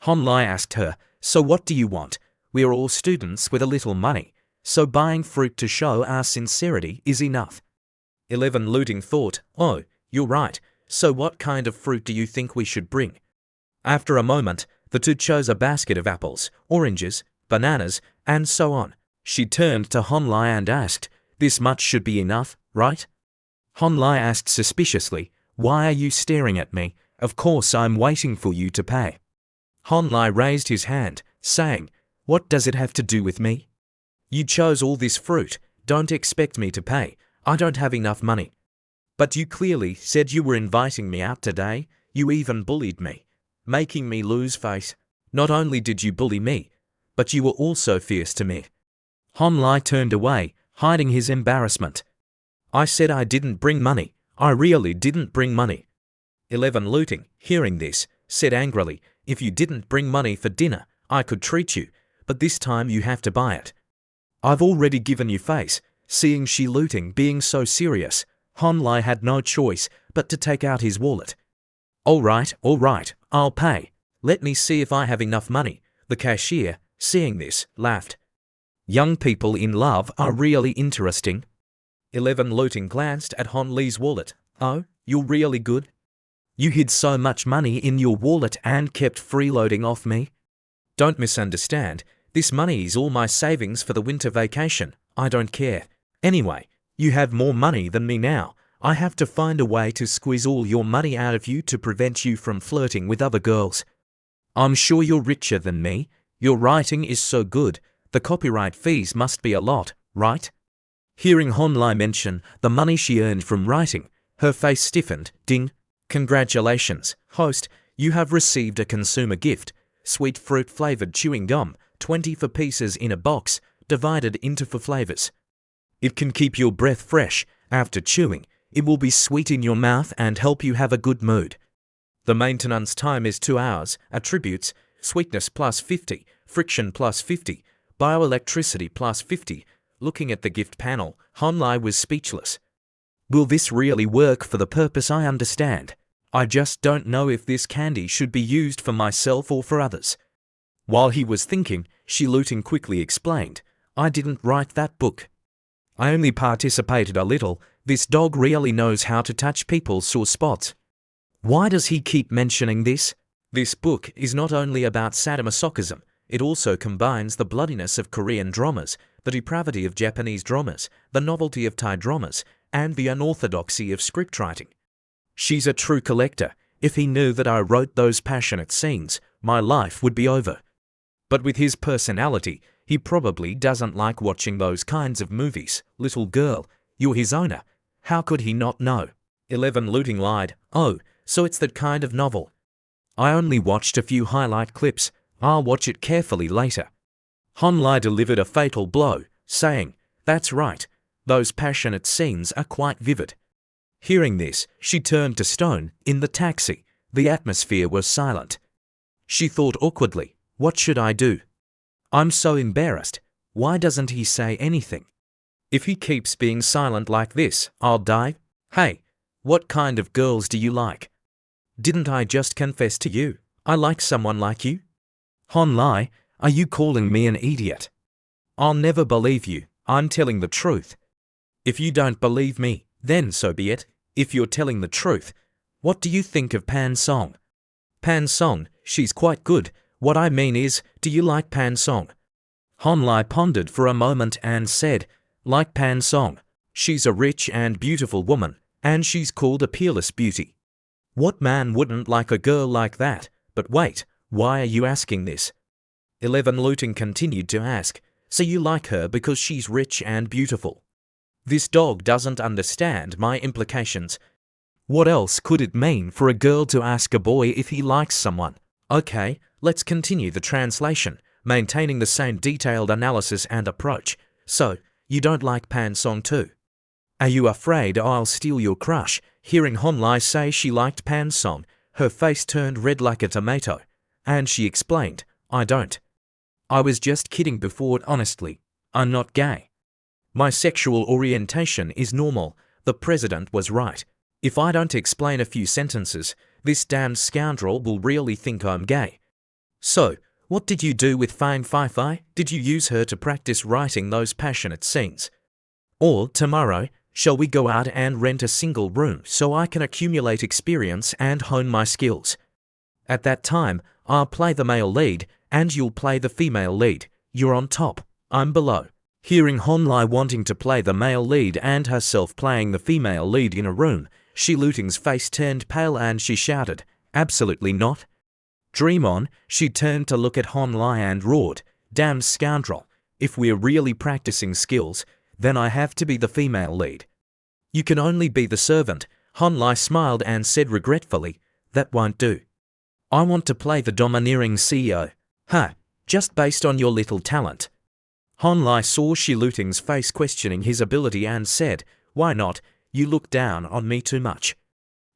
Honlai asked her, so what do you want? We are all students with a little money. so buying fruit to show our sincerity is enough. 11 Looting thought, oh, you're right, so what kind of fruit do you think we should bring? After a moment, the two chose a basket of apples, oranges, bananas, and so on. She turned to Honlai and asked, this much should be enough, right? Honlai asked suspiciously, why are you staring at me? Of course I'm waiting for you to pay. Honlai raised his hand, saying, what does it have to do with me? You chose all this fruit, don't expect me to pay, I don't have enough money. But you clearly said you were inviting me out today, you even bullied me, making me lose face. Not only did you bully me, but you were also fierce to me. Honlai turned away, hiding his embarrassment. I said I didn't bring money, I really didn't bring money. 11 Looting, hearing this, said angrily, if you didn't bring money for dinner, I could treat you, but this time you have to buy it. I've already given you face. Seeing she Looting being so serious, Honlai had no choice but to take out his wallet. All right, I'll pay. Let me see if I have enough money. The cashier, seeing this, laughed. Young people in love are really interesting. 11 Looting glanced at Honlai's wallet. Oh, you're really good. You hid so much money in your wallet and kept freeloading off me. Don't misunderstand, this money is all my savings for the winter vacation. I don't care. Anyway, you have more money than me now. I have to find a way to squeeze all your money out of you to prevent you from flirting with other girls. I'm sure you're richer than me. Your writing is so good. The copyright fees must be a lot, right? Hearing Honlai mention the money she earned from writing, her face stiffened. Ding. Congratulations, host. You have received a consumer gift. Sweet fruit-flavored chewing gum, 24 pieces in a box, divided into 4 flavors. It can keep your breath fresh. After chewing, it will be sweet in your mouth and help you have a good mood. The maintenance time is 2 hours. Attributes, sweetness plus 50, friction plus 50, bioelectricity plus 50. Looking at the gift panel, Honlai was speechless. Will this really work for the purpose I understand? I just don't know if this candy should be used for myself or for others. While he was thinking, she Looting quickly explained, I didn't write that book. I only participated a little. This dog really knows how to touch people's sore spots. Why does he keep mentioning this? This book is not only about sadomasochism, it also combines the bloodiness of Korean dramas, the depravity of Japanese dramas, the novelty of Thai dramas, and the unorthodoxy of scriptwriting. She's a true collector. If he knew that I wrote those passionate scenes, my life would be over. But with his personality, he probably doesn't like watching those kinds of movies. Little girl, you're his owner. How could he not know? 11 Looting lied. Oh, so it's that kind of novel. I only watched a few highlight clips. I'll watch it carefully later. Honlai delivered a fatal blow, saying, that's right. Those passionate scenes are quite vivid. Hearing this, she turned to Stone. In the taxi, the atmosphere was silent. She thought awkwardly, what should I do? I'm so embarrassed. Why doesn't he say anything? If he keeps being silent like this, I'll die. Hey, what kind of girls do you like? Didn't I just confess to you? I like someone like you. Honlai, are you calling me an idiot? I'll never believe you. I'm telling the truth. If you don't believe me, then so be it. If you're telling the truth, what do you think of Pan Song? Pan Song, she's quite good. What I mean is, do you like Pan Song? Honlai pondered for a moment and said, like Pan Song. She's a rich and beautiful woman, and she's called a peerless beauty. What man wouldn't like a girl like that? But wait, why are you asking this? 11 Looting continued to ask, so you like her because she's rich and beautiful? This dog doesn't understand my implications. What else could it mean for a girl to ask a boy if he likes someone? Okay, let's continue the translation, maintaining the same detailed analysis and approach. So, you don't like Pan Song too? Are you afraid I'll steal your crush? Hearing Honlai say she liked Pan Song, her face turned red like a tomato, and she explained, I don't. I was just kidding before. Honestly, I'm not gay. My sexual orientation is normal. The president was right. If I don't explain a few sentences, this damned scoundrel will really think I'm gay. So, What did you do with Fang Fai? Did you use her to practice writing those passionate scenes? Or, tomorrow, shall we go out and rent a single room so I can accumulate experience and hone my skills? At that time, I'll play the male lead, and you'll play the female lead. You're on top, I'm below. Hearing Honlai wanting to play the male lead and herself playing the female lead in a room, Shiluting's face turned pale and she shouted, "Absolutely not." Dream on, she turned to look at Honlai and roared, "Damn scoundrel, if we're really practicing skills, then I have to be the female lead." "You can only be the servant," Honlai smiled and said regretfully, "That won't do. I want to play the domineering CEO. Huh, just based on your little talent." Honlai saw Shiluting's face questioning his ability and said, "Why not? You look down on me too much."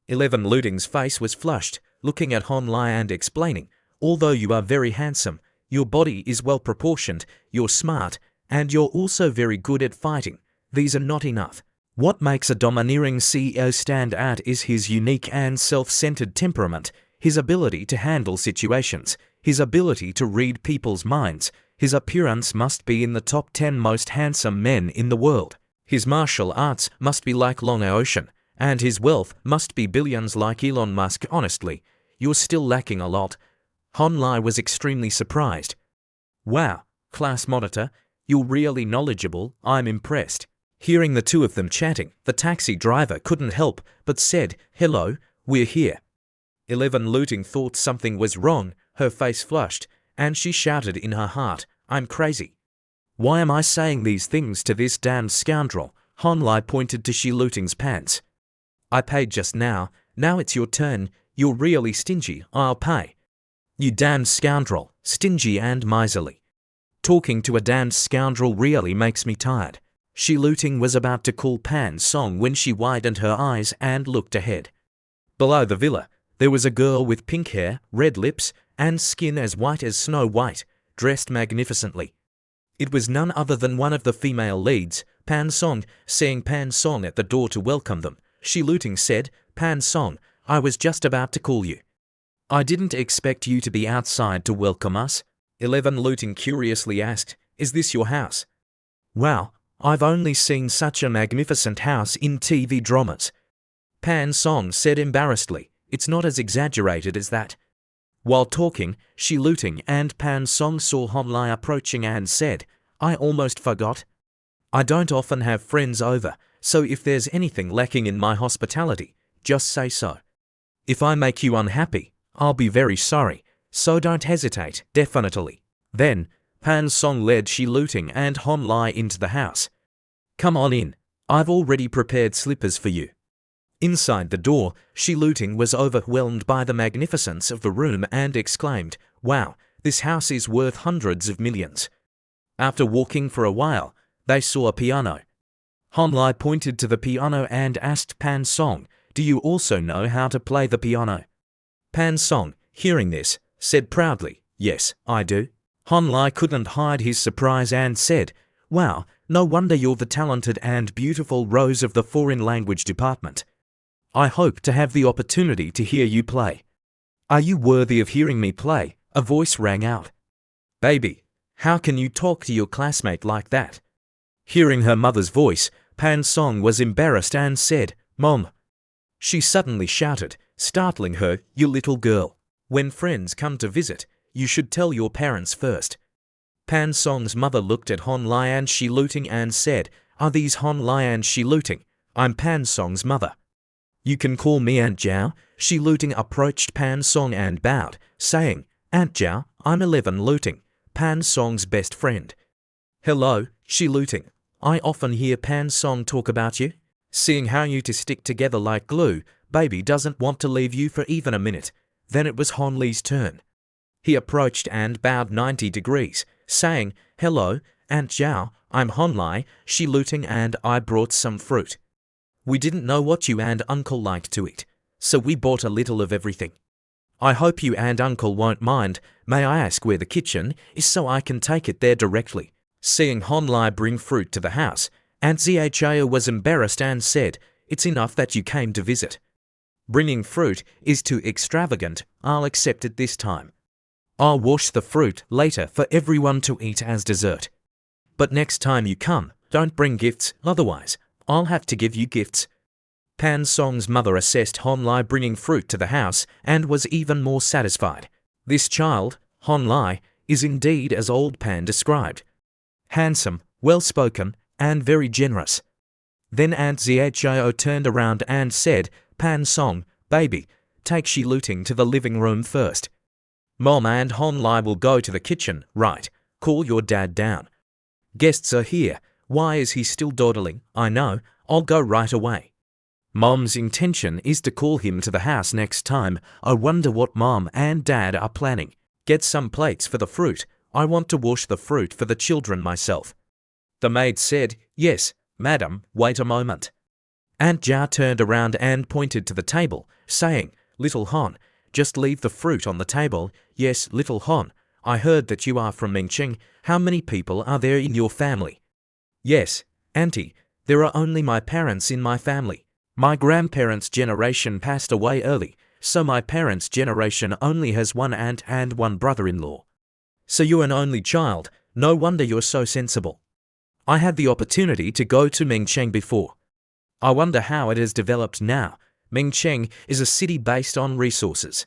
11 Luting's face was flushed, looking at Honlai and explaining, "Although you are very handsome, your body is well proportioned, you're smart, and you're also very good at fighting. These are not enough. What makes a domineering CEO stand out is his unique and self-centered temperament, his ability to handle situations, his ability to read people's minds. His appearance must be in the top 10 most handsome men in the world. His martial arts must be like Long Ocean, and his wealth must be billions like Elon Musk. Honestly, you're still lacking a lot." Honlai was extremely surprised. "Wow, class monitor, you're really knowledgeable, I'm impressed." Hearing the two of them chatting, the taxi driver couldn't help but said, "Hello, we're here." 11 Luting thought something was wrong, her face flushed, and she shouted in her heart, "I'm crazy. Why am I saying these things to this damned scoundrel?" Honlai pointed to Shiluting's pants. "I paid just now it's your turn. You're really stingy, I'll pay." "You damned scoundrel, stingy and miserly. Talking to a damned scoundrel really makes me tired." Shiluting was about to call Pan Song when she widened her eyes and looked ahead. Below the villa, there was a girl with pink hair, red lips, and skin as white as Snow White, dressed magnificently. It was none other than one of the female leads, Pan Song. Seeing Pan Song at the door to welcome them, Shiluting said, "Pan Song, I was just about to call you. I didn't expect you to be outside to welcome us." 11 Luting curiously asked, "Is this your house?" "Wow, I've only seen such a magnificent house in TV dramas." Pan Song said embarrassedly, "It's not as exaggerated as that." While talking, Shiluting and Pan Song saw Honlai approaching and said, "I almost forgot. I don't often have friends over, so if there's anything lacking in my hospitality, just say so. If I make you unhappy, I'll be very sorry, so don't hesitate, definitely." Then, Pan Song led Shiluting and Honlai into the house. "Come on in, I've already prepared slippers for you." Inside the door, Shiluting was overwhelmed by the magnificence of the room and exclaimed, "Wow, this house is worth hundreds of millions." After walking for a while, they saw a piano. Honlai pointed to the piano and asked Pan Song, "Do you also know how to play the piano?" Pan Song, hearing this, said proudly, "Yes, I do." Honlai couldn't hide his surprise and said, "Wow, no wonder you're the talented and beautiful Rose of the foreign language department. I hope to have the opportunity to hear you play." "Are you worthy of hearing me play?" a voice rang out. "Baby, how can you talk to your classmate like that?" Hearing her mother's voice, Pan Song was embarrassed and said, "Mom." She suddenly shouted, startling her, "You little girl. When friends come to visit, you should tell your parents first." Pan Song's mother looked at Honlai and Shiluting and said, "Are these Honlai and Shiluting? I'm Pan Song's mother." "You can call me Aunt Zhao." Shiluting approached Pan Song and bowed, saying, "Aunt Zhao, I'm 11 Luting, Pan Song's best friend." "Hello, Shiluting. I often hear Pan Song talk about you. Seeing how you two stick together like glue, baby doesn't want to leave you for even a minute." Then it was Honlai's turn. He approached and bowed 90 degrees, saying, "Hello, Aunt Zhao, I'm Honlai, Shiluting, and I brought some fruit. We didn't know what you and Uncle liked to eat, so we bought a little of everything. I hope you and Uncle won't mind. May I ask where the kitchen is so I can take it there directly?" Seeing Honlai bring fruit to the house, Aunt Zhao was embarrassed and said, "It's enough that you came to visit. Bringing fruit is too extravagant, I'll accept it this time." I'll wash the fruit later for everyone to eat as dessert. But next time you come, don't bring gifts, otherwise I'll have to give you gifts. Pan Song's mother assessed Hon Lai bringing fruit to the house and was even more satisfied. This child, Hon Lai, is indeed as old Pan described. Handsome, well-spoken, and very generous. Then Aunt Zhao turned around and said, Pan Song, baby, take she looting to the living room first. Mom and Hon Lai will go to the kitchen, right? Call your dad down. Guests are here. Why is he still dawdling? I know, I'll go right away. Mom's intention is to call him to the house next time. I wonder what Mom and Dad are planning. Get some plates for the fruit. I want to wash the fruit for the children myself. The maid said, Yes, madam, wait a moment. Aunt Jia turned around and pointed to the table, saying, Little Hon, just leave the fruit on the table. Yes, Little Hon, I heard that you are from Mingqing. How many people are there in your family? Yes, Auntie, there are only my parents in my family. My grandparents' generation passed away early, so my parents' generation only has one aunt and one brother-in-law. So you're an only child, no wonder you're so sensible. I had the opportunity to go to Mingcheng before. I wonder how it has developed now. Mingcheng is a city based on resources.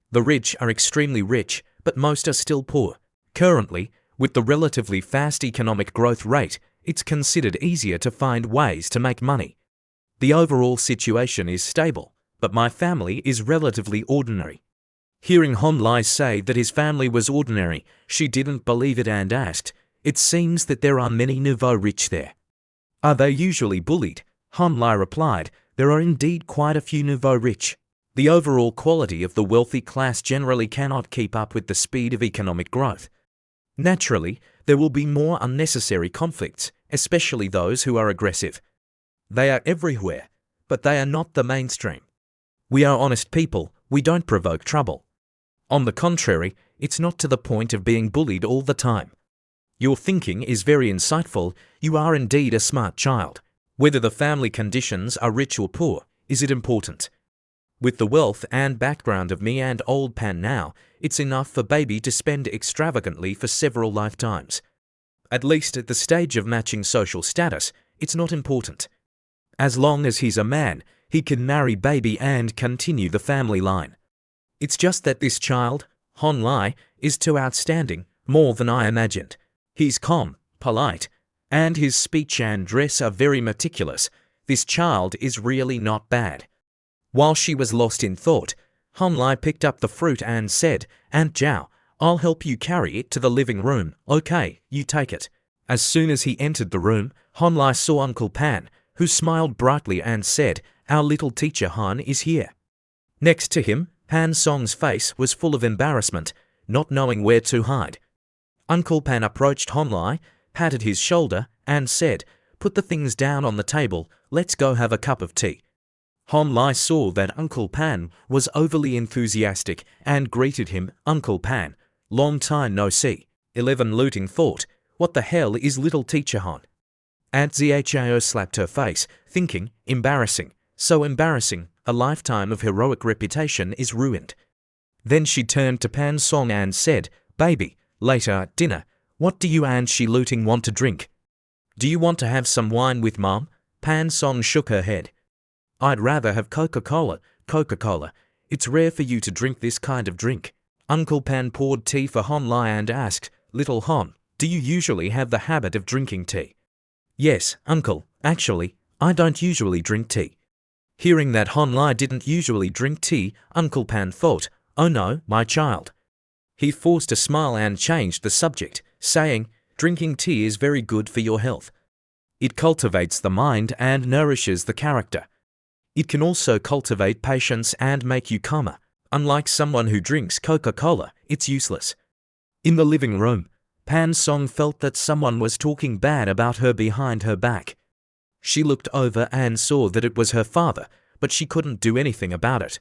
The rich are extremely rich, but most are still poor. Currently, with the relatively fast economic growth rate, it's considered easier to find ways to make money. The overall situation is stable, but my family is relatively ordinary. Hearing Hon Lai say that his family was ordinary, she didn't believe it and asked, It seems that there are many nouveau rich there. Are they usually bullied? Hon Lai replied, There are indeed quite a few nouveau rich. The overall quality of the wealthy class generally cannot keep up with the speed of economic growth. Naturally, there will be more unnecessary conflicts, especially those who are aggressive. They are everywhere, but they are not the mainstream. We are honest people, we don't provoke trouble. On the contrary, it's not to the point of being bullied all the time. Your thinking is very insightful, you are indeed a smart child. Whether the family conditions are rich or poor, is it important? With the wealth and background of me and old Pan now, it's enough for baby to spend extravagantly for several lifetimes. At least at the stage of matching social status, it's not important. As long as he's a man, he can marry baby and continue the family line. It's just that this child, Hon Lai, is too outstanding, more than I imagined. He's calm, polite, and his speech and dress are very meticulous. This child is really not bad. While she was lost in thought, Hon Lai picked up the fruit and said, Aunt Zhao, I'll help you carry it to the living room. Okay, you take it. As soon as he entered the room, Hon Lai saw Uncle Pan, who smiled brightly and said, Our little teacher Han is here. Next to him, Pan Song's face was full of embarrassment, not knowing where to hide. Uncle Pan approached Hon Lai, patted his shoulder, and said, Put the things down on the table, let's go have a cup of tea. Hon Lai saw that Uncle Pan was overly enthusiastic and greeted him, Uncle Pan, long time no see. 11 looting thought, What the hell is little teacher Han? Aunt Zhao slapped her face, thinking, Embarrassing, so embarrassing, a lifetime of heroic reputation is ruined. Then she turned to Pan Song and said, Baby, later at dinner, what do you and she looting want to drink? Do you want to have some wine with Mom? Pan Song shook her head. I'd rather have Coca-Cola. Coca-Cola. It's rare for you to drink this kind of drink. Uncle Pan poured tea for Hon Lai and asked, Little Hon, do you usually have the habit of drinking tea? Yes, Uncle, actually, I don't usually drink tea. Hearing that Hon Lai didn't usually drink tea, Uncle Pan thought, Oh no, my child. He forced a smile and changed the subject, saying, Drinking tea is very good for your health. It cultivates the mind and nourishes the character. It can also cultivate patience and make you calmer. Unlike someone who drinks Coca-Cola, it's useless. In the living room, Pan Song felt that someone was talking bad about her behind her back. She looked over and saw that it was her father, but she couldn't do anything about it.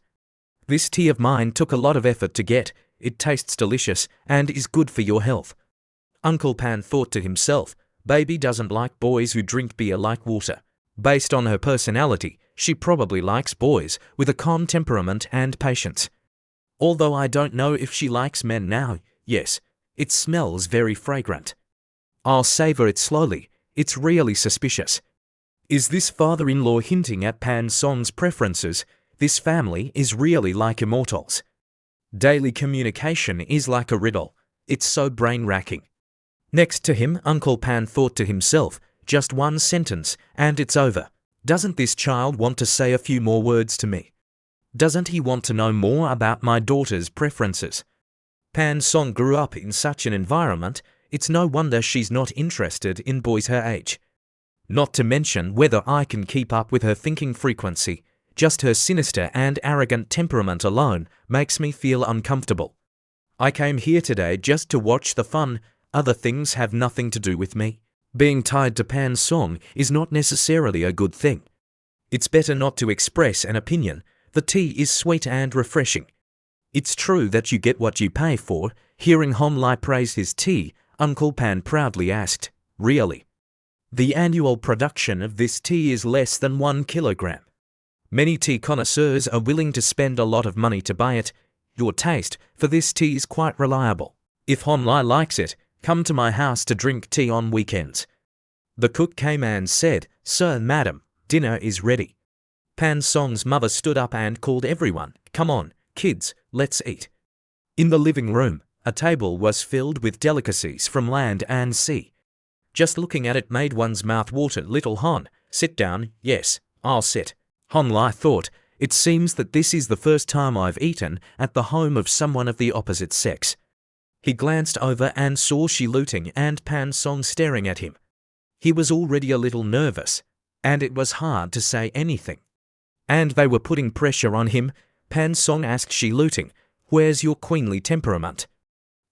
This tea of mine took a lot of effort to get. It tastes delicious and is good for your health. Uncle Pan thought to himself, Baby doesn't like boys who drink beer like water. Based on her personality, she probably likes boys with a calm temperament and patience. Although I don't know if she likes men now, yes, it smells very fragrant. I'll savor it slowly, it's really suspicious. Is this father-in-law hinting at Pan Song's preferences? This family is really like immortals. Daily communication is like a riddle. It's so brain-racking. Next to him, Uncle Pan thought to himself, just one sentence, and it's over. Doesn't this child want to say a few more words to me? Doesn't he want to know more about my daughter's preferences? Pan Song grew up in such an environment, it's no wonder she's not interested in boys her age. Not to mention whether I can keep up with her thinking frequency. Just her sinister and arrogant temperament alone makes me feel uncomfortable. I came here today just to watch the fun. Other things have nothing to do with me. Being tied to Pan Song is not necessarily a good thing. It's better not to express an opinion. The tea is sweet and refreshing. It's true that you get what you pay for. Hearing Hon Lai praise his tea, Uncle Pan proudly asked, "Really? The annual production of this tea is less than 1 kilogram. Many tea connoisseurs are willing to spend a lot of money to buy it. Your taste for this tea is quite reliable. If Hon Lai likes it, come to my house to drink tea on weekends." The cook came and said, "Sir, madam, dinner is ready." Pan Song's mother stood up and called everyone, "Come on, kids, let's eat." In the living room, a table was filled with delicacies from land and sea. Just looking at it made one's mouth water. "Little Hon, sit down." "Yes, I'll sit." Hon Lai thought, "It seems that this is the first time I've eaten at the home of someone of the opposite sex." He glanced over and saw Shi Luting and Pan Song staring at him. He was already a little nervous, and it was hard to say anything. And they were putting pressure on him. Pan Song asked Shi Luting, "Where's your queenly temperament?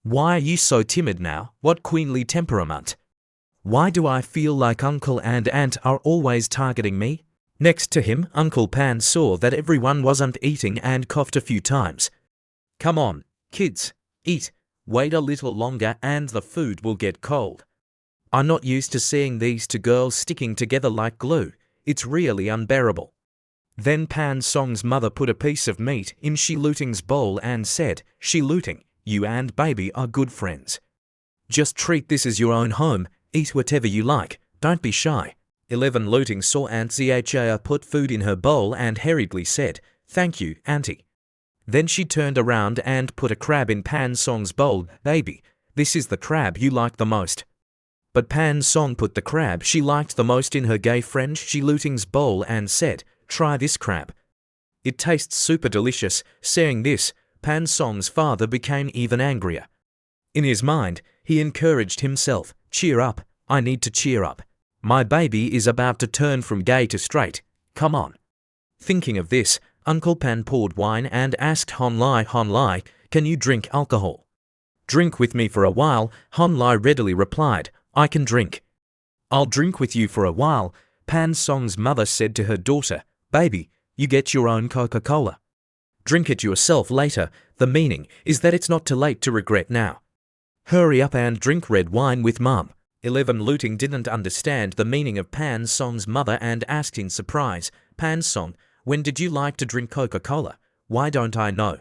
Why are you so timid now? What queenly temperament? Why do I feel like uncle and aunt are always targeting me?" Next to him, Uncle Pan saw that everyone wasn't eating and coughed a few times. "Come on, kids, eat. Wait a little longer and the food will get cold. I'm not used to seeing these two girls sticking together like glue. It's really unbearable." Then Pan Song's mother put a piece of meat in Shi Luting's bowl and said, "Shi Luting, you and baby are good friends. Just treat this as your own home. Eat whatever you like. Don't be shy." 11 Luting saw Aunt Zha put food in her bowl and hurriedly said, "Thank you, Auntie." Then she turned around and put a crab in Pan Song's bowl. "Baby, this is the crab you like the most." But Pan Song put the crab she liked the most in her gay friend Shi Luting's bowl and said, "Try this crab. It tastes super delicious." Saying this, Pan Song's father became even angrier. In his mind, he encouraged himself, "Cheer up, I need to cheer up. My baby is about to turn from gay to straight. Come on." Thinking of this, Uncle Pan poured wine and asked Hon Lai, "Can you drink alcohol?" "Drink with me for a while," Hon Lai readily replied, "I can drink." "I'll drink with you for a while," Pan Song's mother said to her daughter, "Baby, you get your own Coca-Cola. Drink it yourself later. The meaning is that it's not too late to regret now. Hurry up and drink red wine with Mum." 11 Luting didn't understand the meaning of Pan Song's mother and asked in surprise, "Pan Song, when did you like to drink Coca-Cola? Why don't I know?"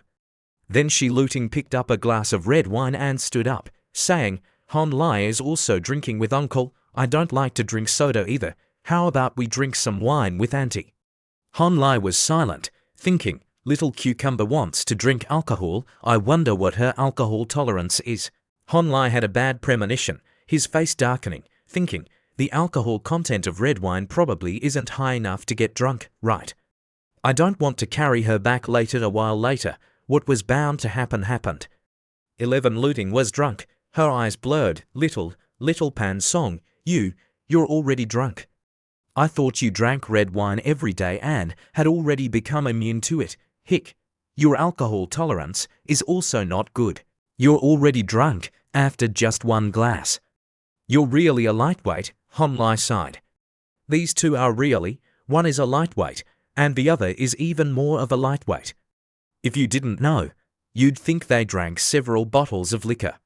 Then Shi Luting picked up a glass of red wine and stood up, saying, "Hon Lai is also drinking with Uncle. I don't like to drink soda either. How about we drink some wine with Auntie?" Hon Lai was silent, thinking, "Little cucumber wants to drink alcohol. I wonder what her alcohol tolerance is." Hon Lai had a bad premonition, his face darkening, thinking, "The alcohol content of red wine probably isn't high enough to get drunk, right? I don't want to carry her back later." A while later, what was bound to happen happened. 11 Luting was drunk, her eyes blurred. Little Pan Song, you're already drunk. I thought you drank red wine every day and had already become immune to it. Hick, your alcohol tolerance is also not good. You're already drunk after just 1 glass. You're really a lightweight," Hon Lai sighed. "These two are really, one is a lightweight, and the other is even more of a lightweight. If you didn't know, you'd think they drank several bottles of liquor."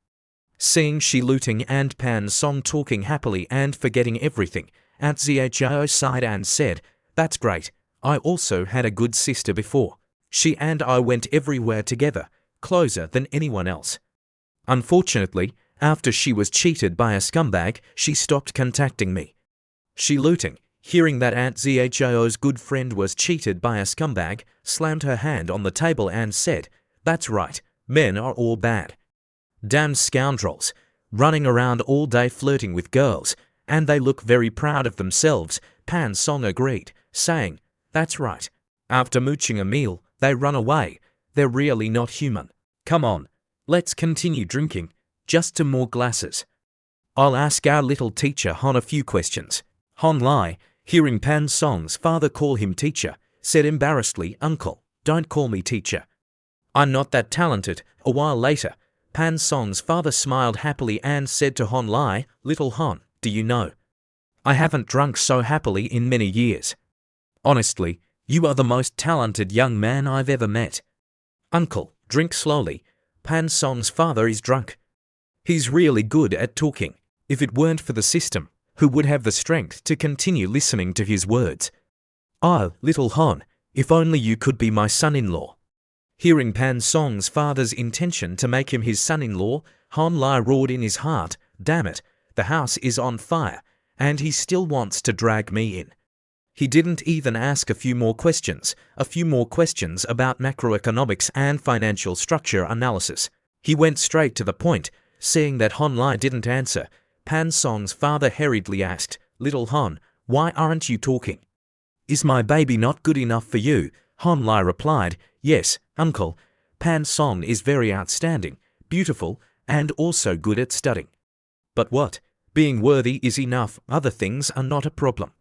Seeing Shi Luting and Pan Song talking happily and forgetting everything, Aunt Zha sighed and said, "That's great. I also had a good sister before. She and I went everywhere together. closer than anyone else. Unfortunately, after she was cheated by a scumbag, she stopped contacting me. She looting, hearing that Aunt Zhio's good friend was cheated by a scumbag, slammed her hand on the table and said, "That's right, men are all bad. Damn scoundrels, running around all day flirting with girls, and they look very proud of themselves." Pan Song agreed, saying, "That's right. After mooching a meal, they run away. They're really not human. Come on, let's continue drinking, just 2 more glasses. I'll ask our little teacher Han a few questions." Han Lai, hearing Pan Song's father call him teacher, said embarrassedly, "Uncle, don't call me teacher. I'm not that talented." A while later, Pan Song's father smiled happily and said to Han Lai, "Little Han, do you know? I haven't drunk so happily in many years. Honestly, you are the most talented young man I've ever met." "Uncle, drink slowly. Pan Song's father is drunk. He's really good at talking. If it weren't for the system, who would have the strength to continue listening to his words? Oh, little Han, if only you could be my son-in-law." Hearing Pan Song's father's intention to make him his son-in-law, Han Lai roared in his heart, "Damn it, the house is on fire, and he still wants to drag me in." He didn't even ask a few more questions about macroeconomics and financial structure analysis. He went straight to the point. Seeing that Han Lai didn't answer, Pan Song's father hurriedly asked, "Little Han, why aren't you talking? Is my baby not good enough for you?" Han Lai replied, "Yes, uncle. Pan Song is very outstanding, beautiful, and also good at studying. But what? Being worthy is enough, other things are not a problem.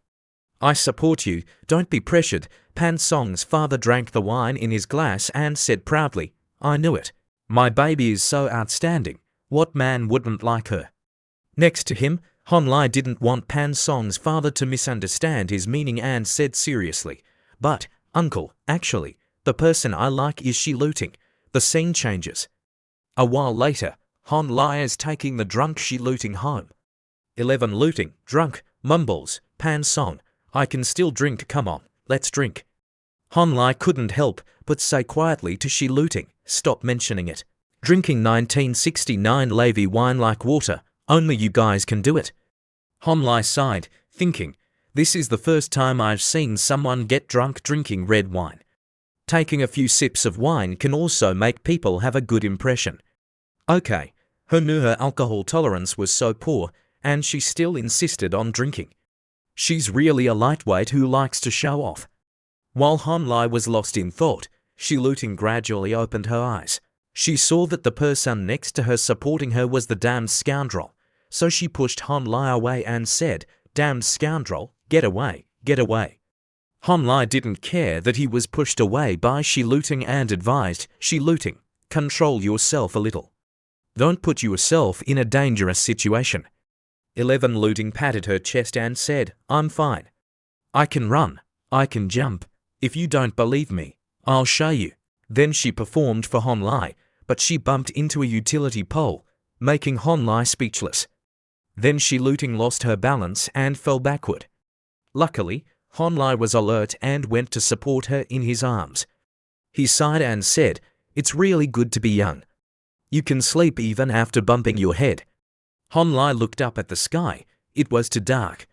I support you, don't be pressured." Pan Song's father drank the wine in his glass and said proudly, "I knew it. My baby is so outstanding. What man wouldn't like her?" Next to him, Han Lai didn't want Pan Song's father to misunderstand his meaning and said seriously, "But, uncle, actually, the person I like is she looting." The scene changes. A while later, Han Lai is taking the drunk she looting home. 11 looting, drunk, mumbles, Pan Song, "I can still drink, come on, let's drink." Han Lai couldn't help but say quietly to she looting, "Stop mentioning it. Drinking 1969 Levy wine like water, only you guys can do it." Han Lai sighed, thinking, "This is the first time I've seen someone get drunk drinking red wine. Taking a few sips of wine can also make people have a good impression." Okay, her alcohol tolerance was so poor, and she still insisted on drinking. She's really a lightweight who likes to show off. While Han Lai was lost in thought, she looting gradually opened her eyes. She saw that the person next to her supporting her was the damned scoundrel, so she pushed Han Lai away and said, "Damned scoundrel, get away, get away." Han Lai didn't care that he was pushed away by she looting and advised, "She looting, control yourself a little. Don't put yourself in a dangerous situation." 11 looting patted her chest and said, "I'm fine. I can run, I can jump. If you don't believe me, I'll show you." Then she performed for Han Lai, but she bumped into a utility pole, making Han Lai speechless. Then she looting lost her balance and fell backward. Luckily, Han Lai was alert and went to support her in his arms. He sighed and said, "It's really good to be young. You can sleep even after bumping your head." Han Lai looked up at the sky. It was too dark.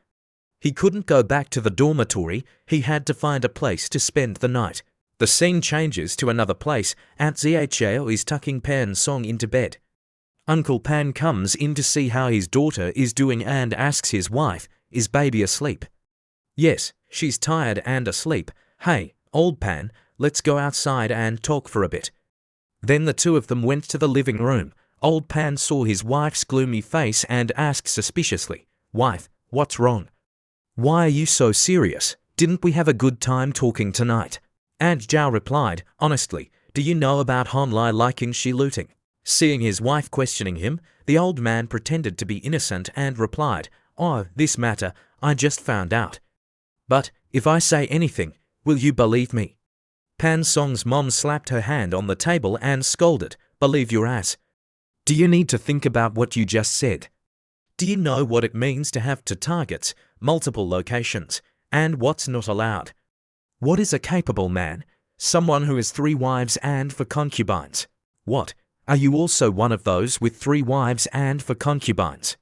He couldn't go back to the dormitory. He had to find a place to spend the night. The scene changes to another place. Aunt Zhao is tucking Pan Song into bed. Uncle Pan comes in to see how his daughter is doing and asks his wife, "Is baby asleep?" "Yes, she's tired and asleep. Hey, old Pan, let's go outside and talk for a bit." Then the two of them went to the living room. Old Pan saw his wife's gloomy face and asked suspiciously, "Wife, what's wrong? Why are you so serious? Didn't we have a good time talking tonight?" Aunt Zhao replied, "Honestly, do you know about Han Lai liking she looting?" Seeing his wife questioning him, the old man pretended to be innocent and replied, "Oh, this matter, I just found out. But, if I say anything, will you believe me?" Pan Song's mom slapped her hand on the table and scolded, "Believe your ass. Do you need to think about what you just said? Do you know what it means to have two targets, multiple locations, and what's not allowed? What is a capable man? Someone who has 3 wives and 4 concubines. What? Are you also one of those with 3 wives and 4 concubines?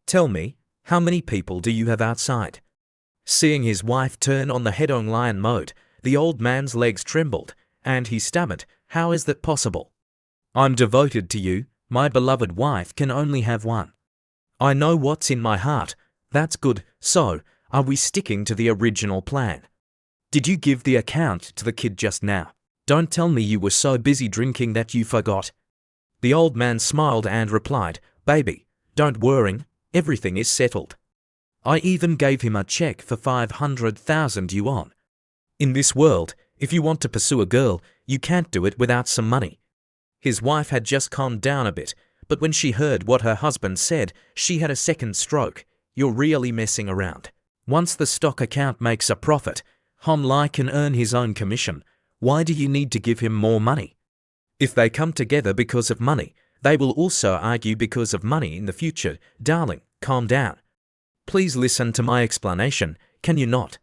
Tell me, how many people do you have outside? Seeing his wife turn on the head-on lion mode, the old man's legs trembled, and he stammered, "How is that possible? I'm devoted to you, my beloved wife can only have one. I know what's in my heart." That's good. So, are we sticking to the original plan? Did you give the account to the kid just now? Don't tell me you were so busy drinking that you forgot. The old man smiled and replied, "Baby, don't worry, everything is settled. I even gave him a check for 500,000 yuan. In this world, if you want to pursue a girl, you can't do it without some money." His wife had just calmed down a bit, but when she heard what her husband said, she had a second stroke. You're really messing around. Once the stock account makes a profit, Hon Lai can earn his own commission. Why do you need to give him more money? If they come together because of money, they will also argue because of money in the future. Darling, calm down. Please listen to my explanation, can you not?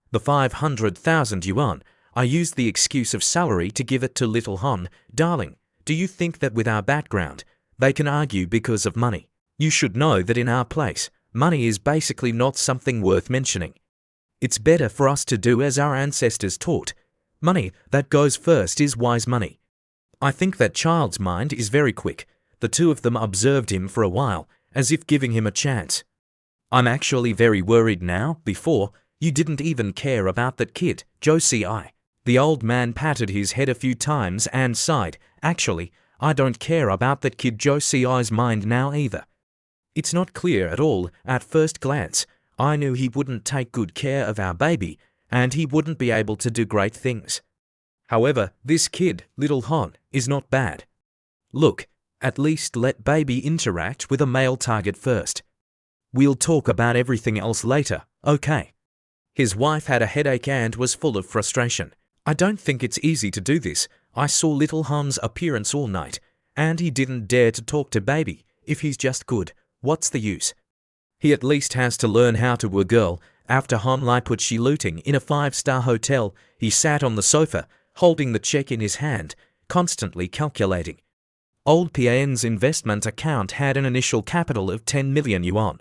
The 500,000 yuan, I used the excuse of salary to give it to little Hon. Darling, do you think that with our background, they can argue because of money? You should know that in our place, money is basically not something worth mentioning. It's better for us to do as our ancestors taught. Money that goes first is wise money. I think that child's mind is very quick. The two of them observed him for a while, as if giving him a chance. I'm actually very worried now. Before, you didn't even care about that kid, Josie. The old man patted his head a few times and sighed. Actually, I don't care about that kid Josie's mind now either. It's not clear at all. At first glance, I knew he wouldn't take good care of our baby, and he wouldn't be able to do great things. However, this kid, little Hon, is not bad. Look, at least let baby interact with a male target first. We'll talk about everything else later, okay? His wife had a headache and was full of frustration. I don't think it's easy to do this. I saw little Hon's appearance all night, and he didn't dare to talk to baby. If he's just good, what's the use? He at least has to learn how to woo a girl. After Hon Lai put she looting in a 5-star hotel, he sat on the sofa, holding the check in his hand, constantly calculating. Old Pian's investment account had an initial capital of 10 million yuan.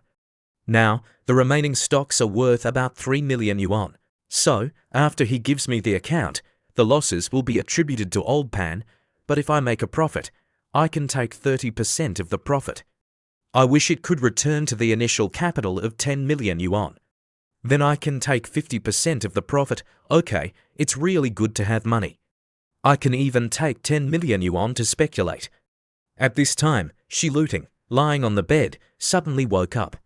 Now, the remaining stocks are worth about 3 million yuan. So, after he gives me the account, the losses will be attributed to Old Pan, but if I make a profit, I can take 30% of the profit. I wish it could return to the initial capital of 10 million yuan. Then I can take 50% of the profit. Okay, it's really good to have money. I can even take 10 million yuan to speculate. At this time, Shi Luting, lying on the bed, suddenly woke up.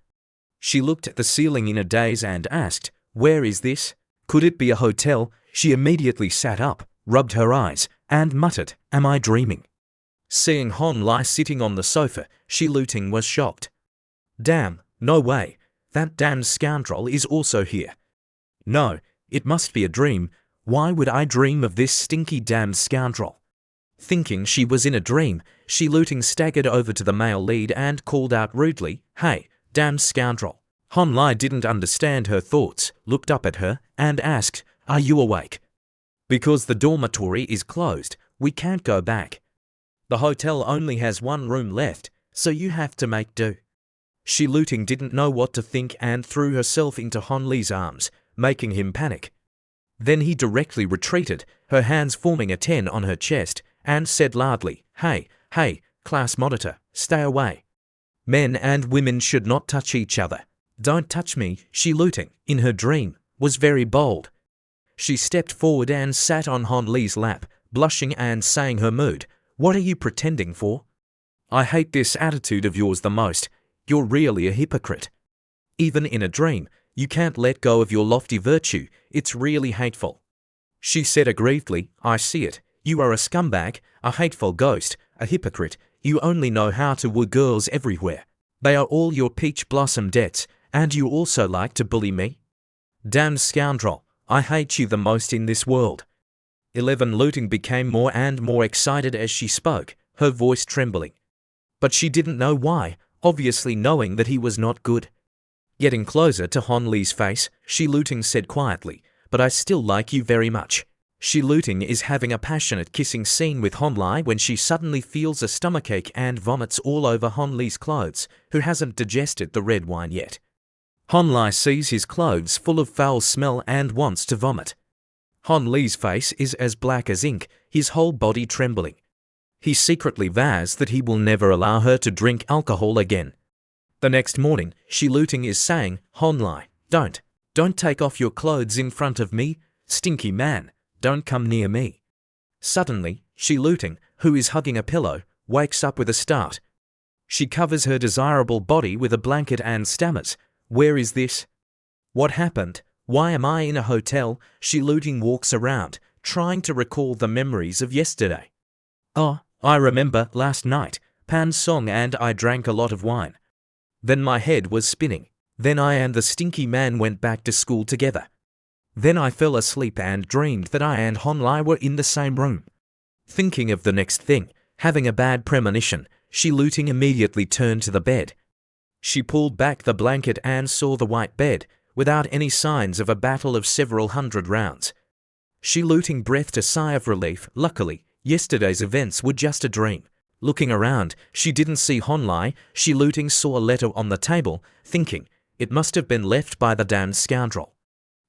She looked at the ceiling in a daze and asked, "Where is this? Could it be a hotel?" She immediately sat up, rubbed her eyes, and muttered, "Am I dreaming?" Seeing Hon Lai sitting on the sofa, Shi Luting was shocked. "Damn, no way. That damned scoundrel is also here. No, it must be a dream. Why would I dream of this stinky damned scoundrel?" Thinking she was in a dream, Shi Luting staggered over to the male lead and called out rudely, "Hey, damned scoundrel." Hon Lai didn't understand her thoughts, looked up at her, and asked, "Are you awake?" "Because the dormitory is closed, we can't go back. The hotel only has one room left, so you have to make do." Shi Luting didn't know what to think and threw herself into Hon Li's arms, making him panic. Then he directly retreated, her hands forming a 10 on her chest, and said loudly, Hey, class monitor, stay away. Men and women should not touch each other. Don't touch me." Shi Luting, in her dream, was very bold. She stepped forward and sat on Hon Li's lap, blushing and saying her mood, "What are you pretending for? I hate this attitude of yours the most. You're really a hypocrite. Even in a dream, you can't let go of your lofty virtue. It's really hateful." She said aggrievedly, "I see it. You are a scumbag, a hateful ghost, a hypocrite. You only know how to woo girls everywhere. They are all your peach blossom debts, and you also like to bully me? Damned scoundrel, I hate you the most in this world." 11 Luting became more and more excited as she spoke, her voice trembling. But she didn't know why, obviously knowing that he was not good. Getting closer to Hon Li's face, Shi Luting said quietly, "But I still like you very much. Shi Luting is having a passionate kissing scene with Hon Lai when she suddenly feels a stomachache and vomits all over Hon Li's clothes, who hasn't digested the red wine yet. Hon Lai sees his clothes full of foul smell and wants to vomit. Hon Li's face is as black as ink, his whole body trembling. He secretly vows that he will never allow her to drink alcohol again. The next morning, Shi Luting is saying, "Hon Lai, don't take off your clothes in front of me, stinky man, don't come near me." Suddenly, Shi Luting, who is hugging a pillow, wakes up with a start. She covers her desirable body with a blanket and stammers, "Where is this? What happened? Why am I in a hotel?" Shi Luting walks around, trying to recall the memories of yesterday. "Oh, I remember last night, Pan's song, and I drank a lot of wine. Then my head was spinning. Then I and the stinky man went back to school together. Then I fell asleep and dreamed that I and Hon Lai were in the same room." Thinking of the next thing, having a bad premonition, Shi Luting immediately turned to the bed. She pulled back the blanket and saw the white bed, without any signs of a battle of several hundred rounds. Shi Luting breathed a sigh of relief. Luckily, yesterday's events were just a dream. Looking around, she didn't see Hon Lai. Shi Luting saw a letter on the table, thinking, it must have been left by the damned scoundrel.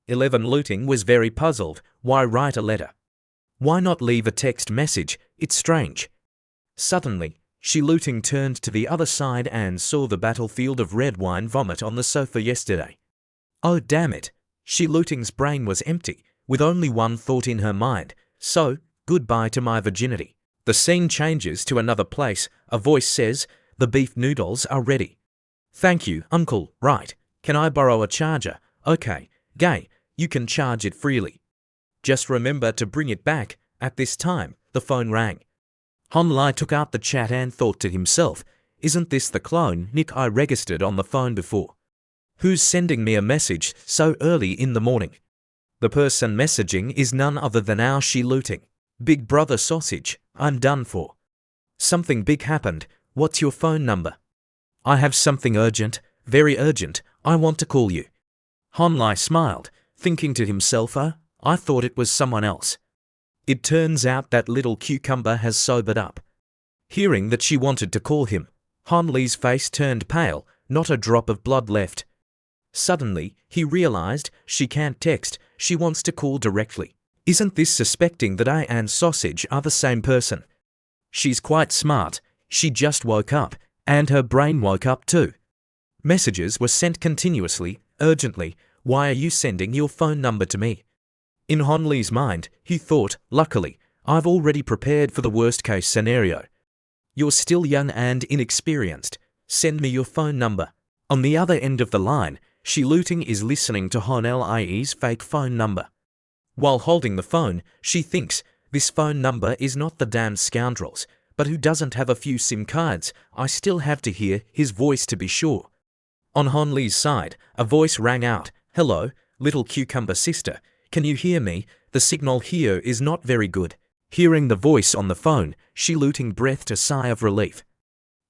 11 Luting was very puzzled. Why write a letter? Why not leave a text message? It's strange. Suddenly, Shi Luting turned to the other side and saw the battlefield of red wine vomit on the sofa yesterday. Oh damn it! Shi Luting's brain was empty, with only one thought in her mind. So, goodbye to my virginity. The scene changes to another place. A voice says, "The beef noodles are ready." "Thank you, uncle. Right. Can I borrow a charger?" "Okay. Gay. You can charge it freely. Just remember to bring it back." At this time, the phone rang. Hon Lai took out the chat and thought to himself, "Isn't this the clone Nick I registered on the phone before? Who's sending me a message so early in the morning?" The person messaging is none other than our Shi Luting. "Big brother sausage, I'm done for. Something big happened. What's your phone number?" "I have something urgent, very urgent. I want to call you." Hon Lai smiled, thinking to himself, I thought it was someone else. It turns out that little cucumber has sobered up. Hearing that she wanted to call him, Hon Li's face turned pale, not a drop of blood left. Suddenly, he realized she can't text, she wants to call directly. Isn't this suspecting that I and Sausage are the same person? She's quite smart. She just woke up, and her brain woke up too. Messages were sent continuously, urgently. "Why are you sending your phone number to me?" In Hon Li's mind, he thought, "Luckily, I've already prepared for the worst-case scenario. You're still young and inexperienced. Send me your phone number." On the other end of the line, Shi Luting is listening to Hon Lie's fake phone number. While holding the phone, she thinks, this phone number is not the damned scoundrel's, but who doesn't have a few SIM cards? I still have to hear his voice to be sure. On Hon Li's side, a voice rang out, "Hello, little cucumber sister. Can you hear me? The signal here is not very good." Hearing the voice on the phone, Shi Luting breathed a sigh of relief.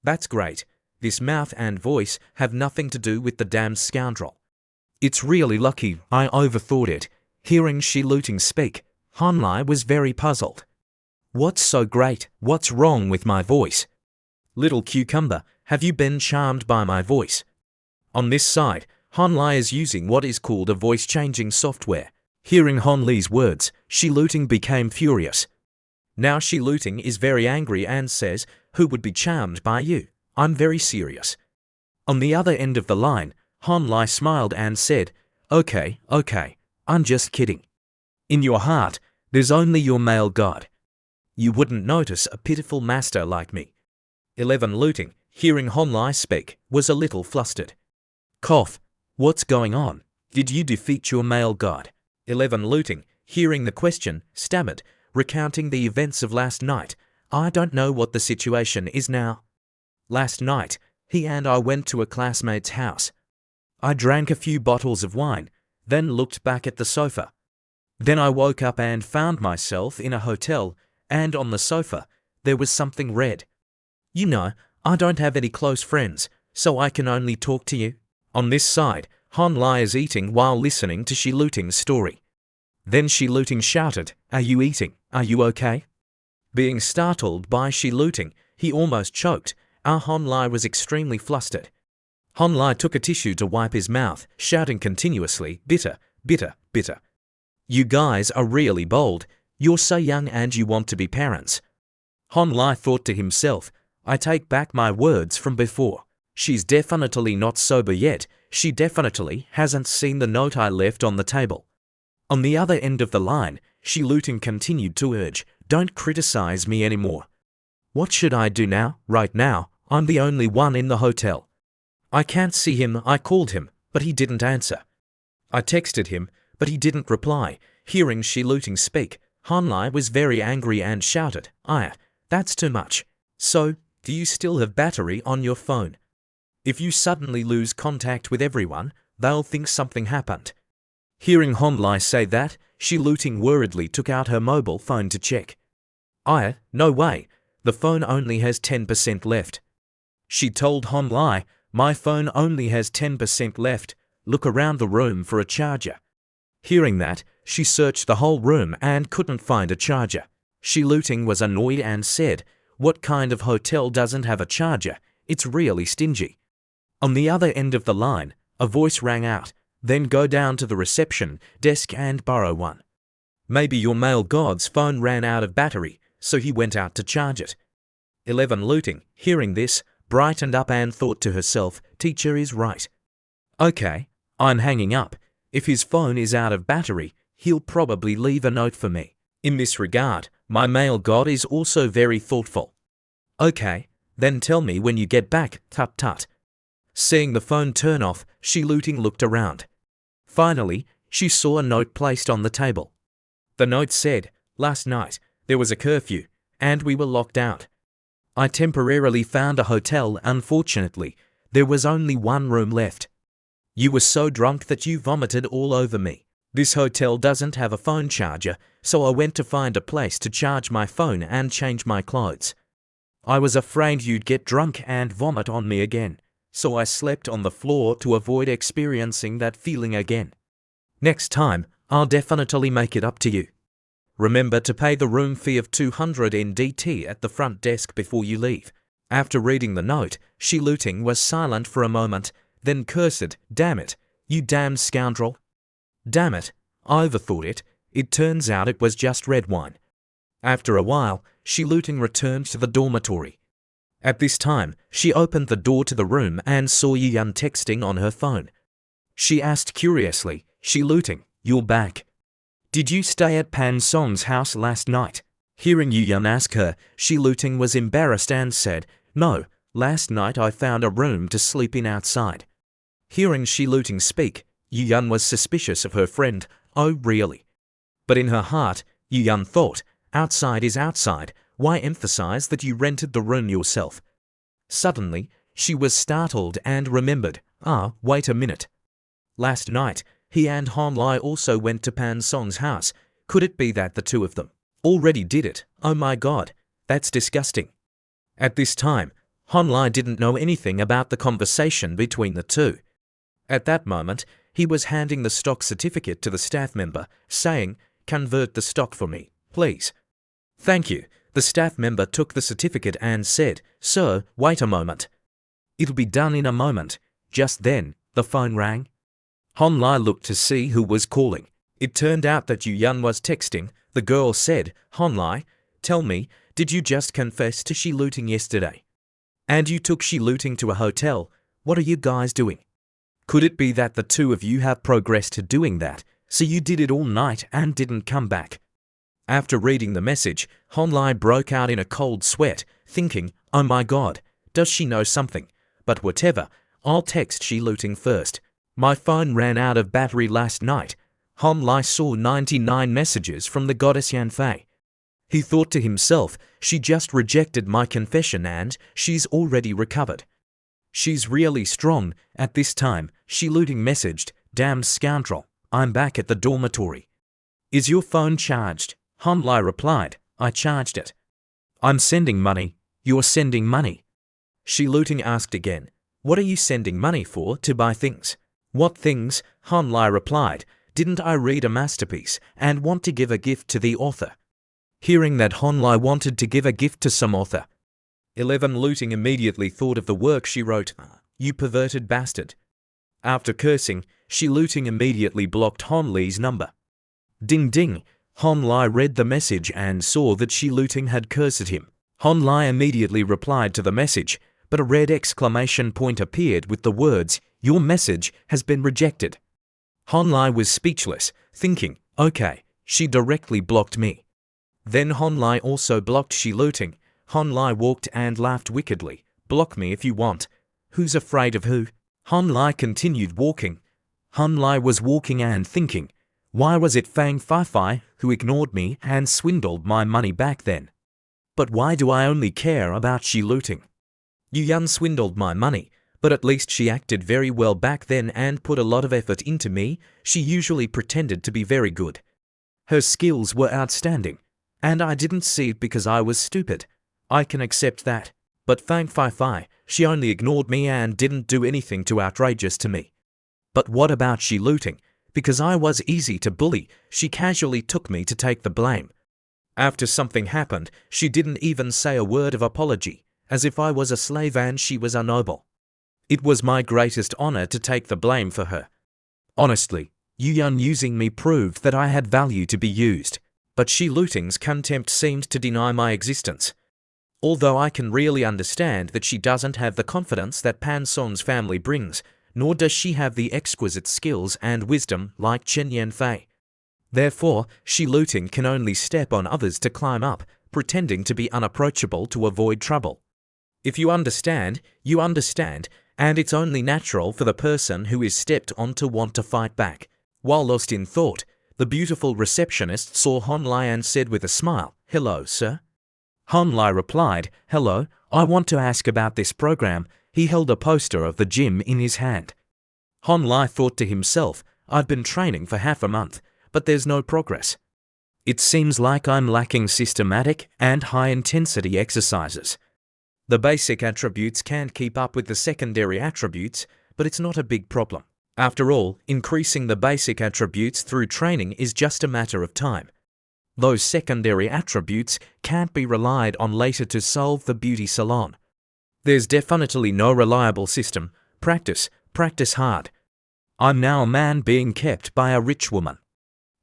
That's great. This mouth and voice have nothing to do with the damned scoundrel. It's really lucky I overthought it. Hearing Shi Luting speak, Hon Lai was very puzzled. What's so great? What's wrong with my voice? Little cucumber, have you been charmed by my voice? On this side, Hon Lai is using what is called a voice-changing software. Hearing Hon Li's words, Shi Luting became furious. Now Shi Luting is very angry and says, "Who would be charmed by you? I'm very serious." On the other end of the line, Hon Lai smiled and said, Okay, I'm just kidding. In your heart, there's only your male god. You wouldn't notice a pitiful master like me." 11 Luting, hearing Hon Lai speak, was a little flustered. Cough. What's going on? Did you defeat your male god? 11 Luting, hearing the question, stammered, recounting the events of last night. "I don't know what the situation is now. Last night, he and I went to a classmate's house. I drank a few bottles of wine, then looked back at the sofa. Then I woke up and found myself in a hotel, and on the sofa, there was something red. You know, I don't have any close friends, so I can only talk to you." On this side, Hon Lai is eating while listening to Shi Luting's story. Then Shi Luting shouted, "Are you eating? Are you okay?" Being startled by Shi Luting, he almost choked. Hon Lai was extremely flustered. Hon Lai took a tissue to wipe his mouth, shouting continuously, "Bitter, bitter, bitter. You guys are really bold. You're so young and you want to be parents." Hon Lai thought to himself, "I take back my words from before. She's definitely not sober yet. She definitely hasn't seen the note I left on the table." On the other end of the line, Shi Luting continued to urge, "Don't criticize me anymore. What should I do now? Right now, I'm the only one in the hotel. I can't see him. I called him, but he didn't answer. I texted him, but he didn't reply." Hearing Shi Luting speak, Hon Lai was very angry and shouted, That's too much. So, do you still have battery on your phone? If you suddenly lose contact with everyone, they'll think something happened." Hearing Hon Lai say that, Shi Luting worriedly took out her mobile phone to check. No way. The phone only has 10% left." She told Hon Lai, "My phone only has 10% left. Look around the room for a charger." Hearing that, she searched the whole room and couldn't find a charger. Shi Luting was annoyed and said, "What kind of hotel doesn't have a charger? It's really stingy." On the other end of the line, a voice rang out, "Then go down to the reception desk and borrow one. Maybe your male god's phone ran out of battery, so he went out to charge it." 11 Luting, hearing this, brightened up and thought to herself, "Teacher is right. Okay, I'm hanging up. If his phone is out of battery, he'll probably leave a note for me. In this regard, my male god is also very thoughtful. Okay, then tell me when you get back, tut tut." Seeing the phone turn off, Shi Luting looked around. Finally, she saw a note placed on the table. The note said, "Last night, there was a curfew, and we were locked out. I temporarily found a hotel. Unfortunately, there was only one room left. You were so drunk that you vomited all over me. This hotel doesn't have a phone charger, so I went to find a place to charge my phone and change my clothes. I was afraid you'd get drunk and vomit on me again, so I slept on the floor to avoid experiencing that feeling again. Next time, I'll definitely make it up to you. Remember to pay the room fee of 200 NDT at the front desk before you leave." After reading the note, Shi Luting was silent for a moment, then cursed, "Damn it, you damned scoundrel. Damn it, I overthought it. It turns out it was just red wine." After a while, Shi Luting returned to the dormitory. At this time, she opened the door to the room and saw Yun texting on her phone. She asked curiously, "Shi Luting, you're back. Did you stay at Pan Song's house last night?" Hearing Yun ask her, Shi Luting was embarrassed and said, "No, last night I found a room to sleep in outside." Hearing Shi Luting speak, Yun was suspicious of her friend. "Oh, really?" But in her heart, Yun thought, "Outside is outside. Why emphasize that you rented the room yourself?" Suddenly, she was startled and remembered, wait a minute. Last night, he and Hon Lai also went to Pan Song's house. Could it be that the two of them already did it? Oh my god, that's disgusting. At this time, Hon Lai didn't know anything about the conversation between the two. At that moment, he was handing the stock certificate to the staff member, saying, "Convert the stock for me, please." "Thank you." The staff member took the certificate and said, "Sir, wait a moment." "It'll be done in a moment." Just then, the phone rang. Hon Lai looked to see who was calling. It turned out that Yun was texting. The girl said, "Hon Lai, tell me, did you just confess to Shi Luting yesterday? And you took Shi Luting to a hotel. What are you guys doing? Could it be that the two of you have progressed to doing that, so you did it all night and didn't come back?" After reading the message, Hon Lai broke out in a cold sweat, thinking, "Oh my god, does she know something? But whatever, I'll text Shi Luting first. My phone ran out of battery last night." Hon Lai saw 99 messages from the goddess Yanfei. He thought to himself, "She just rejected my confession and she's already recovered. She's really strong." At this time, Shi Luting messaged, "Damn scoundrel, I'm back at the dormitory. Is your phone charged?" Hon Lai replied, "I charged it." "I'm sending money." "You're sending money?" Shi Luting asked again, "What are you sending money for? To buy things?" "What things?" Hon Lai replied, Didn't I read a masterpiece and want to give a gift to the author? Hearing that Honlai wanted to give a gift to some author. 11. Looting immediately thought of the work she wrote. You perverted bastard. After cursing, she Looting immediately blocked Honlai's number. Ding ding. Honlai read the message and saw that she Looting had cursed him. Honlai immediately replied to the message, but a red exclamation point appeared with the words, "Your message has been rejected." Honlai was speechless, thinking, okay, she directly blocked me. Then Honlai also blocked she Looting. Honlai walked and laughed wickedly. Block me if you want. Who's afraid of who? Honlai continued walking. Honlai was walking and thinking, why was it Fang Fai who ignored me and swindled my money back then? But why do I only care about she Looting? Yu Yun swindled my money, but at least she acted very well back then and put a lot of effort into me. She usually pretended to be very good. Her skills were outstanding, and I didn't see it because I was stupid. I can accept that. But Fang Fai, she only ignored me and didn't do anything too outrageous to me. But what about she Looting? Because I was easy to bully, she casually took me to take the blame. After something happened, she didn't even say a word of apology, as if I was a slave and she was a noble. It was my greatest honor to take the blame for her. Honestly, Yu Yun using me proved that I had value to be used, but she Looting's contempt seemed to deny my existence. Although I can really understand that she doesn't have the confidence that Pan Song's family brings, nor does she have the exquisite skills and wisdom like Chen Yanfei. Therefore, she Looting can only step on others to climb up, pretending to be unapproachable to avoid trouble. If you understand, and it's only natural for the person who is stepped on to want to fight back. While lost in thought, the beautiful receptionist saw Honlai and said with a smile, "Hello, sir." Honlai replied, "Hello, I want to ask about this program." He held a poster of the gym in his hand. Honlai thought to himself, I've been training for half a month, but there's no progress. It seems like I'm lacking systematic and high-intensity exercises. The basic attributes can't keep up with the secondary attributes, but it's not a big problem. After all, increasing the basic attributes through training is just a matter of time. Those secondary attributes can't be relied on later to solve the beauty salon. There's definitely no reliable system. Practice hard. I'm now a man being kept by a rich woman.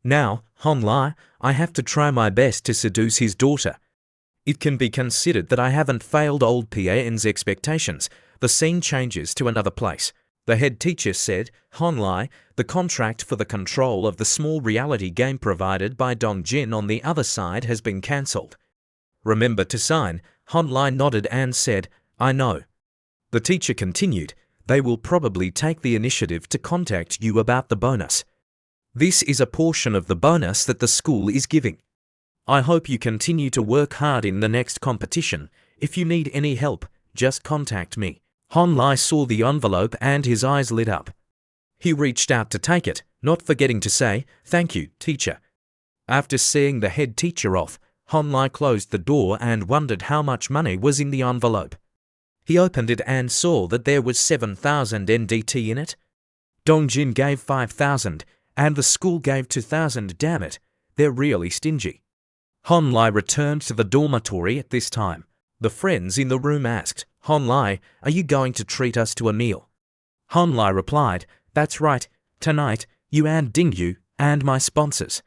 Now, Honlai, I have to try my best to seduce his daughter. It can be considered that I haven't failed old Pian's expectations. The scene changes to another place. The head teacher said, Honlai, the contract for the control of the small reality game provided by Dong Jin on the other side has been cancelled. Remember to sign. Honlai nodded and said, I know. The teacher continued, they will probably take the initiative to contact you about the bonus. This is a portion of the bonus that the school is giving. I hope you continue to work hard in the next competition. If you need any help, just contact me. Honlai saw the envelope and his eyes lit up. He reached out to take it, not forgetting to say, thank you, teacher. After seeing the head teacher off, Honlai closed the door and wondered how much money was in the envelope. He opened it and saw that there was 7,000 NDT in it. Dongjin gave 5,000, and the school gave 2,000. Damn it, they're really stingy. Honlai returned to the dormitory at this time. The friends in the room asked, Honlai, are you going to treat us to a meal? Honlai replied, that's right, tonight, you and Dingyu, and my sponsors.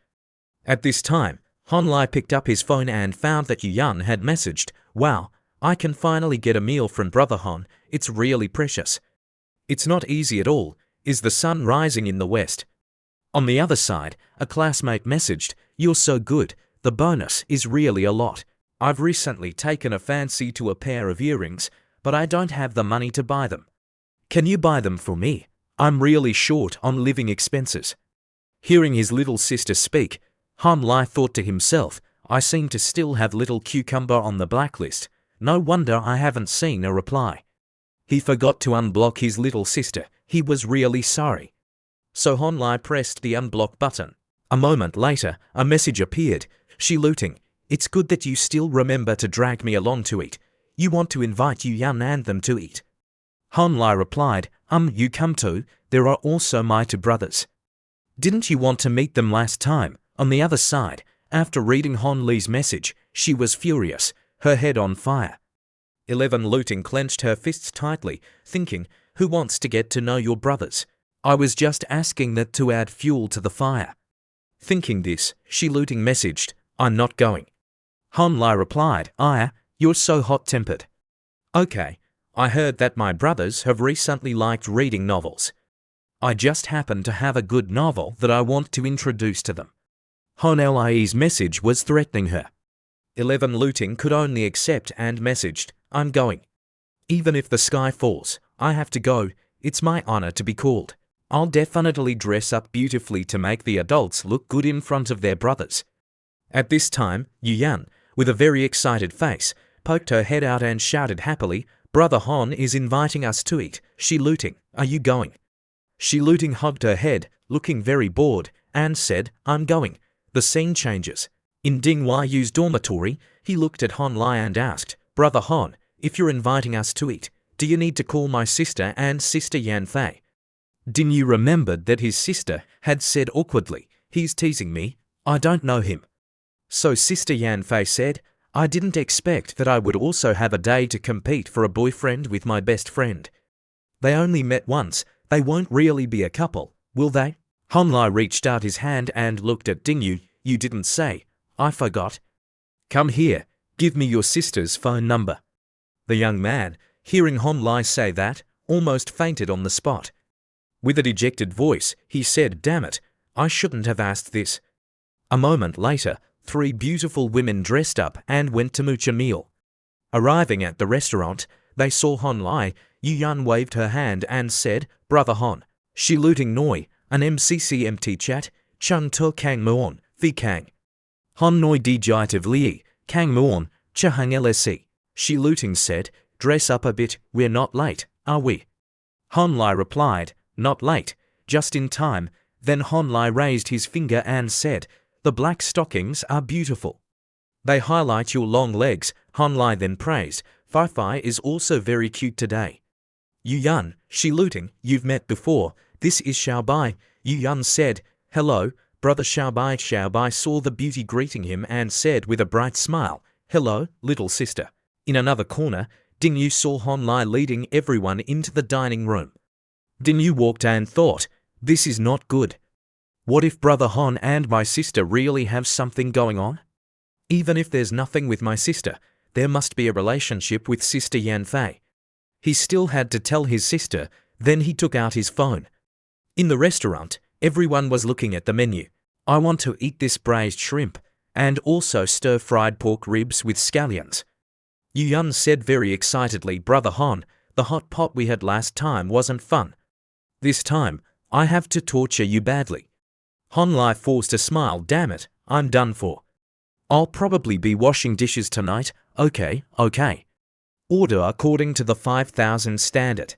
At this time, Honlai picked up his phone and found that Yu Yun had messaged, wow, I can finally get a meal from Brother Hon, it's really precious. It's not easy at all, is the sun rising in the west? On the other side, a classmate messaged, you're so good, the bonus is really a lot. I've recently taken a fancy to a pair of earrings, but I don't have the money to buy them. Can you buy them for me? I'm really short on living expenses. Hearing his little sister speak, Honlai thought to himself, I seem to still have little cucumber on the blacklist. No wonder I haven't seen a reply. He forgot to unblock his little sister. He was really sorry. So Honlai pressed the unblock button. A moment later, a message appeared. She Looting, it's good that you still remember to drag me along to eat. You want to invite Yu Yun and them to eat. Honlai replied, you come too, there are also my two brothers. Didn't you want to meet them last time? On the other side, after reading Hon Lee's message, she was furious, her head on fire. 11 Looting clenched her fists tightly, thinking, who wants to get to know your brothers? I was just asking that to add fuel to the fire. Thinking this, she Looting messaged, I'm not going. Hon Lai replied, you're so hot-tempered. Okay, I heard that my brothers have recently liked reading novels. I just happen to have a good novel that I want to introduce to them. Hon Lai's message was threatening her. 11 Looting could only accept and messaged, I'm going. Even if the sky falls, I have to go, it's my honor to be called. I'll definitely dress up beautifully to make the adults look good in front of their brothers. At this time, Yuyan, with a very excited face, poked her head out and shouted happily, Brother Hon is inviting us to eat. She Looting, are you going? She Looting hugged her head, looking very bored, and said, I'm going. The scene changes. In Ding Yu's dormitory, he looked at Hon Lai and asked, Brother Hon, if you're inviting us to eat, do you need to call my sister and Sister Yan Fei? Ding Yu remembered that his sister had said awkwardly, he's teasing me, I don't know him. So Sister Yan Fei said, I didn't expect that I would also have a day to compete for a boyfriend with my best friend. They only met once, they won't really be a couple, will they? Hon Lai reached out his hand and looked at Ding Yu, you didn't say, I forgot. Come here, give me your sister's phone number. The young man, hearing Hon Lai say that, almost fainted on the spot. With a dejected voice, he said, damn it, I shouldn't have asked this. A moment later, 3 beautiful women dressed up and went to mooch a meal. Arriving at the restaurant, they saw Hon Lai. Yuyan waved her hand and said, Brother Hon, Shi Looting Noi, an MCCMT chat, Chung Tu Kang Muon, Phi Kang. Hon Noi Digitive Li, Kang Muon, Chahang LSC. Shi Looting said, dress up a bit, we're not late, are we? Hon Lai replied, not late, just in time. Then Hon Lai raised his finger and said, the black stockings are beautiful. They highlight your long legs. Hon Lai then praised, Fai Fai is also very cute today. Yuyan, Shi Looting, you've met before, this is Xiaobai. Yuyan said, hello, brother Xiaobai. Xiaobai saw the beauty greeting him and said with a bright smile, hello, little sister. In another corner, Ding Yu saw Hon Lai leading everyone into the dining room. Ding Yu walked and thought, this is not good. What if Brother Hon and my sister really have something going on? Even if there's nothing with my sister, there must be a relationship with Sister Yan Fei. He still had to tell his sister, then he took out his phone. In the restaurant, everyone was looking at the menu. I want to eat this braised shrimp, and also stir-fried pork ribs with scallions. Yuyan said very excitedly, Brother Hon, the hot pot we had last time wasn't fun. This time, I have to torture you badly. Hon Lai forced a smile, damn it, I'm done for. I'll probably be washing dishes tonight, okay. Order according to the 5,000 standard.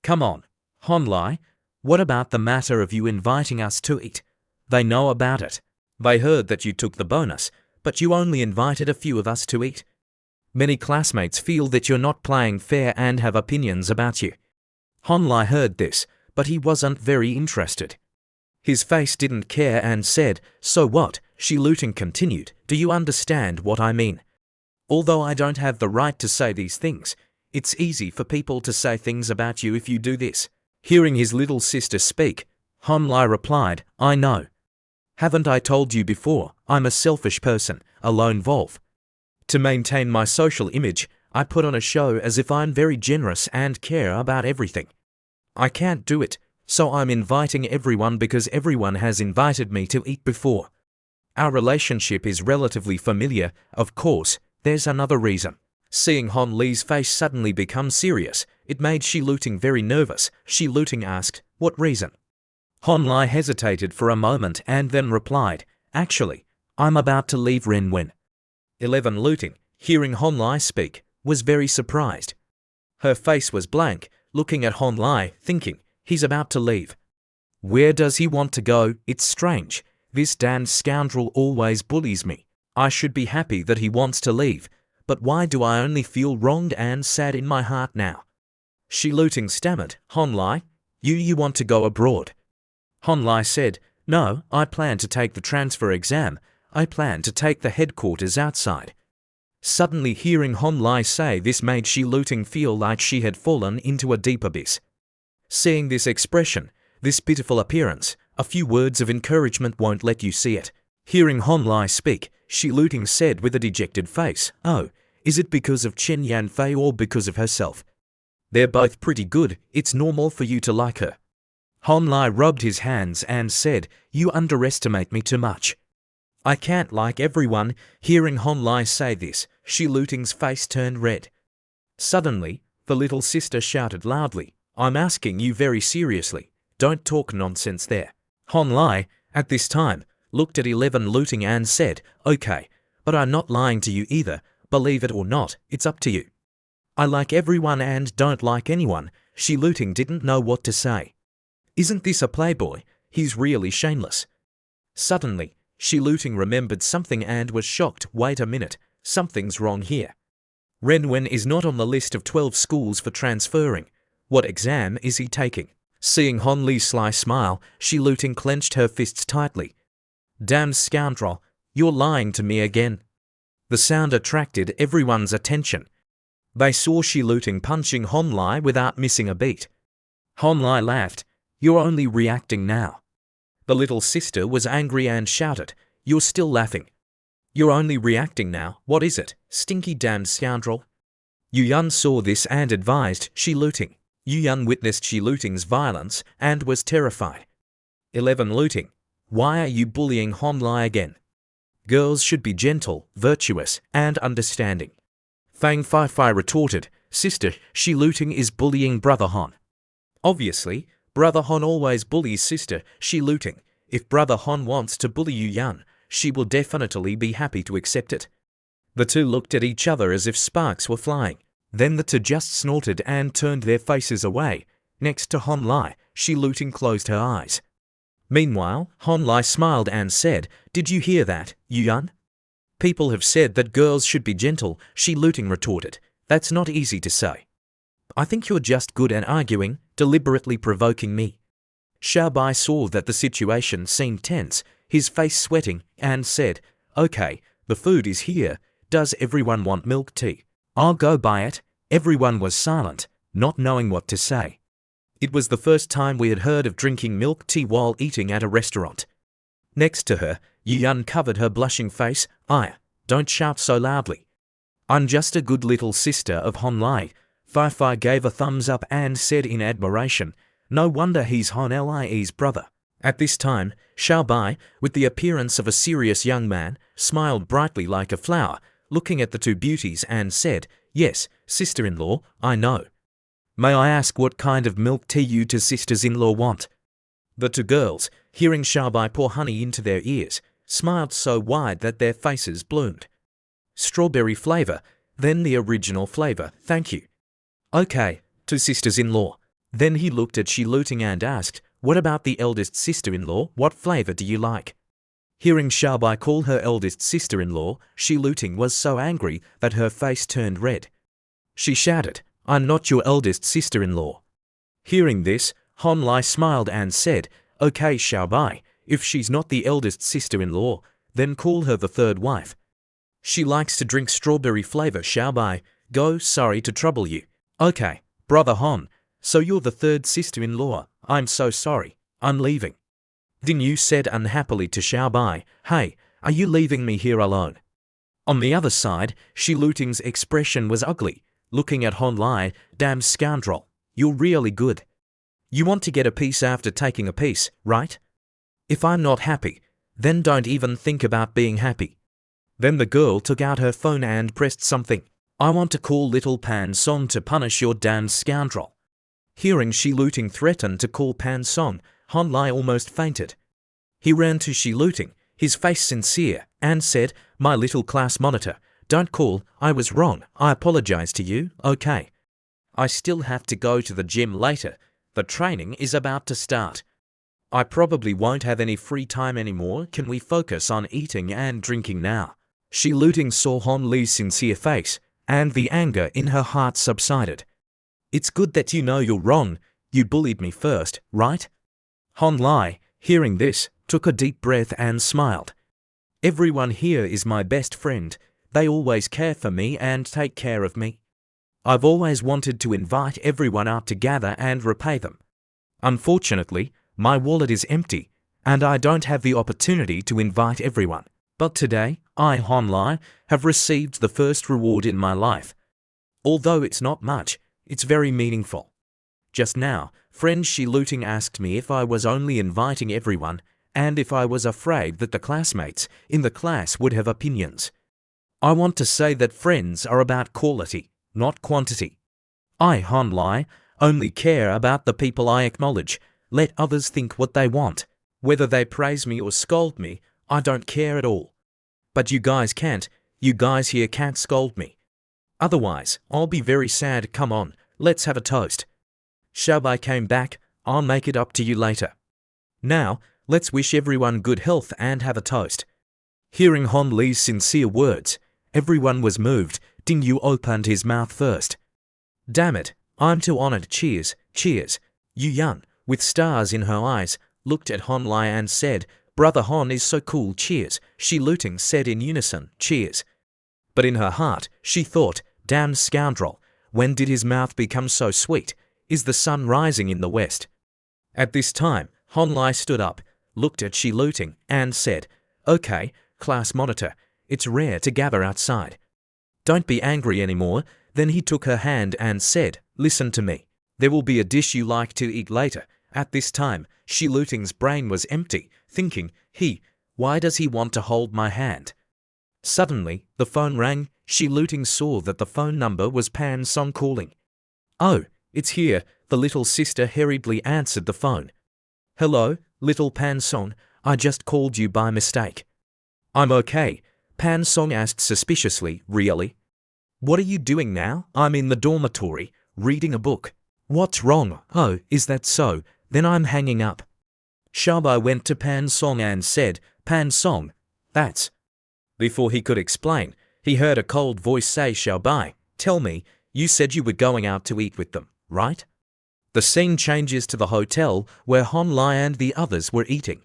Come on, Hon Lai, what about the matter of you inviting us to eat? They know about it. They heard that you took the bonus, but you only invited a few of us to eat. Many classmates feel that you're not playing fair and have opinions about you. Hon Lai heard this, but he wasn't very interested. His face didn't care and said, so what? Shi Looting continued, do you understand what I mean? Although I don't have the right to say these things, it's easy for people to say things about you if you do this. Hearing his little sister speak, Hon Lai replied, I know. Haven't I told you before, I'm a selfish person, a lone wolf. To maintain my social image, I put on a show as if I'm very generous and care about everything. I can't do it, so I'm inviting everyone because everyone has invited me to eat before. Our relationship is relatively familiar, of course. There's another reason. Seeing Hon Lei's face suddenly become serious, it made Shi Looting very nervous. Shi Looting asked, what reason? Hon Lai hesitated for a moment and then replied, actually, I'm about to leave Renwen. 11 Looting, hearing Hon Lai speak, was very surprised. Her face was blank, looking at Hon Lai, thinking, he's about to leave. Where does he want to go? It's strange. This damned scoundrel always bullies me. I should be happy that he wants to leave, but why do I only feel wronged and sad in my heart now? Shi Looting stammered, Hon Lai, you want to go abroad? Hon Lai said, No, I plan to take the transfer exam. I plan to take the headquarters outside. Suddenly hearing Hon Lai say this made Shi Luting feel like she had fallen into a deep abyss. Seeing this expression, this pitiful appearance, a few words of encouragement won't let you see it. Hearing Hon Lai speak, Shi Luting said with a dejected face, "Oh, is it because of Chen Yanfei or because of herself? They're both pretty good, it's normal for you to like her." Hon Lai rubbed his hands and said, "You underestimate me too much. I can't like everyone." Hearing Hon Lai say this, Shi Luting's face turned red. Suddenly, the little sister shouted loudly, "I'm asking you very seriously. Don't talk nonsense there." Hon Lai, at this time, looked at 11 Luting and said, "Okay, but I'm not lying to you either. Believe it or not, it's up to you. I like everyone and don't like anyone." Shi Luting didn't know what to say. Isn't this a playboy? He's really shameless. Suddenly, Shi Luting remembered something and was shocked. Wait a minute, something's wrong here. Renwen is not on the list of 12 schools for transferring. What exam is he taking? Seeing Hon Li's sly smile, Shi Luting clenched her fists tightly. "Damn scoundrel, you're lying to me again." The sound attracted everyone's attention. They saw Shi Luting punching Hon Lai without missing a beat. Hon Lai laughed. "You're only reacting now." The little sister was angry and shouted, "You're still laughing. You're only reacting now. What is it, stinky damn scoundrel?" Yu Yun saw this and advised Shi Luting. Yu Yun witnessed Shi Luting's violence and was terrified. 11 Luting, why are you bullying Hon Lai again? Girls should be gentle, virtuous, and understanding. Fang Fei retorted, "Sister, Shi Luting is bullying Brother Hon." Obviously, Brother Hon always bullies Sister Shi Luting. If Brother Hon wants to bully Yu Yun, she will definitely be happy to accept it. The two looked at each other as if sparks were flying. Then the two just snorted and turned their faces away. Next to Hon Lai, Shi Luting closed her eyes. Meanwhile, Hon Lai smiled and said, "Did you hear that, Yu Yun?" "People have said that girls should be gentle," Shi Luting retorted. "That's not easy to say. I think you're just good at arguing, deliberately provoking me." Xiao Bai saw that the situation seemed tense, his face sweating, and said, "Okay, the food is here. Does everyone want milk tea? I'll go buy it." Everyone was silent, not knowing what to say. It was the first time we had heard of drinking milk tea while eating at a restaurant. Next to her, Yu Yun covered her blushing face. Don't shout so loudly. I'm just a good little sister of Hon Lai." Fei gave a thumbs up and said in admiration, "No wonder he's Hon Lie's brother." At this time, Xiao Bai, with the appearance of a serious young man, smiled brightly like a flower, looking at the two beauties and said, "Yes, sister-in-law, I know. May I ask what kind of milk tea you two sisters-in-law want?" The two girls, hearing Xiao Bai pour honey into their ears, smiled so wide that their faces bloomed. "Strawberry flavor, then the original flavor, thank you." "Okay, two sisters-in-law." Then he looked at Shi Luting and asked, "What about the eldest sister-in-law? What flavor do you like?" Hearing Xiao Bai call her eldest sister-in-law, Shi Luting was so angry that her face turned red. She shouted, "I'm not your eldest sister-in-law." Hearing this, Hon Lai smiled and said, "Okay, Xiao Bai, if she's not the eldest sister-in-law, then call her the third wife. She likes to drink strawberry flavor, Xiao Bai. Go, sorry to trouble you." "Okay, Brother Hon, so you're the third sister-in-law. I'm so sorry. I'm leaving." Din Yu said unhappily to Xiao Bai, "Hey, are you leaving me here alone?" On the other side, Shi Luting's expression was ugly, looking at Hon Lai. "Damn scoundrel, you're really good. You want to get a piece after taking a piece, right? If I'm not happy, then don't even think about being happy." Then the girl took out her phone and pressed something. "I want to call little Pan Song to punish your damn scoundrel." Hearing Shi Luting threaten to call Pan Song, Hon Lai almost fainted. He ran to Shi Luting, his face sincere, and said, "My little class monitor, don't call, I was wrong, I apologize to you, okay? I still have to go to the gym later, the training is about to start. I probably won't have any free time anymore, can we focus on eating and drinking now?" Shi Luting saw Hon Li's sincere face, and the anger in her heart subsided. "It's good that you know you're wrong, you bullied me first, right? Hon Lai, Hearing this, took a deep breath and smiled. Everyone here is my best friend. They always care for me and take care of me. I've always wanted to invite everyone out to gather and repay them. Unfortunately, my wallet is empty, and I don't have the opportunity to invite everyone. But today, I, Honlai, have received the first reward in my life. Although it's not much, it's very meaningful. Just now, friend Shiluting asked me if I was only inviting everyone, and if I was afraid that the classmates in the class would have opinions. I want to say that friends are about quality, not quantity. I, Honlai, only care about the people I acknowledge. Let others think what they want. Whether they praise me or scold me, I don't care at all. But you guys can't. You guys here can't scold me. Otherwise, I'll be very sad. Come on, let's have a toast. Xiaobai came back. I'll make it up to you later. Now, let's wish everyone good health and have a toast. Hearing Hon Li's sincere words, everyone was moved. Ding Yu opened his mouth first. Damn it, I'm too honored. Cheers, cheers. Yu Yan, with stars in her eyes, looked at Hon Lai and said, Brother Hon is so cool. Cheers. Shiluting said in unison, cheers. But in her heart, she thought, damn scoundrel, when did his mouth become so sweet? Is the sun rising in the west? At this time, Hon Lai stood up, looked at Shiluting, and said, Okay, class monitor, it's rare to gather outside. Don't be angry anymore. Then he took her hand and said, Listen to me. There will be a dish you like to eat later. At this time, Shiluting's brain was empty, thinking, why does he want to hold my hand? Suddenly, the phone rang. Shiluting saw that the phone number was Pan Song calling. Oh, it's here. The little sister hurriedly answered the phone. Hello, little Pan Song, I just called you by mistake. I'm okay, Pan Song asked suspiciously. Really? What are you doing now? I'm in the dormitory, reading a book. What's wrong? Oh, is that so? Then I'm hanging up. Xiaobai went to Pan Song and said, Pan Song, that's... Before he could explain, he heard a cold voice say, Xiaobai, tell me, you said you were going out to eat with them, right? The scene changes to the hotel where Hon Lai and the others were eating.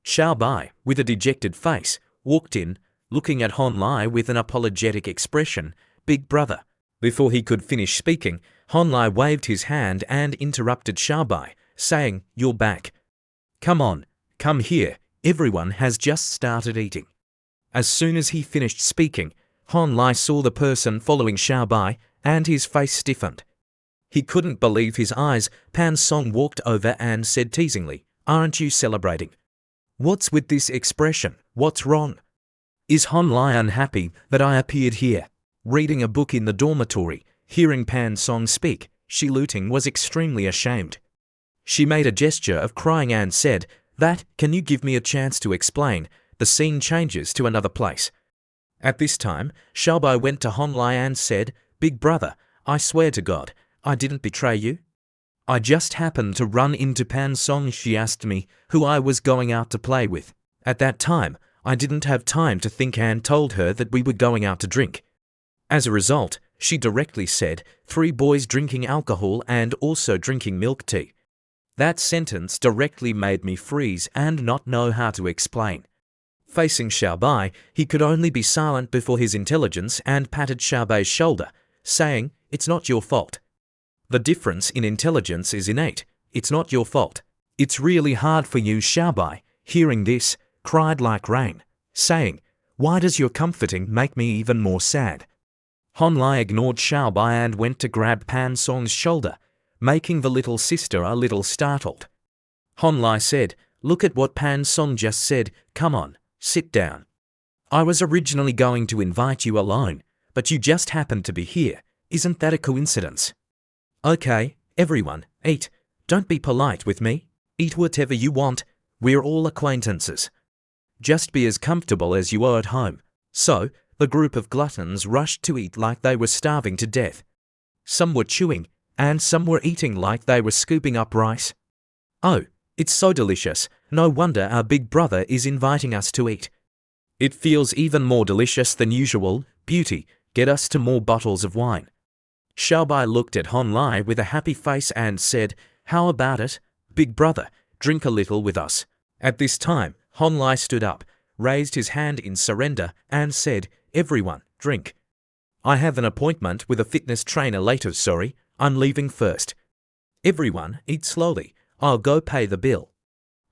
Xiaobai, with a dejected face, walked in, looking at Hon Lai with an apologetic expression. Big brother. Before he could finish speaking, Hon Lai waved his hand and interrupted Xiaobai, saying, You're back. Come on, come here, everyone has just started eating. As soon as he finished speaking, Hon Lai saw the person following Xiaobai, and his face stiffened. He couldn't believe his eyes. Pan Song walked over and said teasingly, Aren't you celebrating? What's with this expression? What's wrong? Is Hon Lai unhappy that I appeared here? Reading a book in the dormitory, hearing Pan Song speak, Shiluting was extremely ashamed. She made a gesture of crying and said, can you give me a chance to explain? The scene changes to another place. At this time, Xiaobai went to Hon Lai and said, Big brother, I swear to God, I didn't betray you. I just happened to run into Pan Song. She asked me who I was going out to play with. At that time, I didn't have time to think and told her that we were going out to drink. As a result, she directly said, 3 boys drinking alcohol and also drinking milk tea. That sentence directly made me freeze and not know how to explain. Facing Xiaobai, he could only be silent before his intelligence and patted Xiaobai's shoulder, saying, It's not your fault. The difference in intelligence is innate. It's not your fault. It's really hard for you. Xiaobai, hearing this, cried like rain, saying, Why does your comforting make me even more sad? Hon Lai ignored Xiaobai and went to grab Pan Song's shoulder, making the little sister a little startled. Hon Lai said, Look at what Pan Song just said. Come on, sit down. I was originally going to invite you alone, but you just happened to be here. Isn't that a coincidence? Okay, everyone, eat. Don't be polite with me. Eat whatever you want. We're all acquaintances. Just be as comfortable as you are at home. So, the group of gluttons rushed to eat like they were starving to death. Some were chewing, and some were eating like they were scooping up rice. Oh, it's so delicious. No wonder our big brother is inviting us to eat. It feels even more delicious than usual. Beauty, get us to more bottles of wine. Xiaobai looked at Hon Lai with a happy face and said, How about it, big brother, drink a little with us. At this time, Han Lai stood up, raised his hand in surrender, and said, "Everyone, drink. I have an appointment with a fitness trainer later, sorry, I'm leaving first. Everyone, eat slowly, I'll go pay the bill."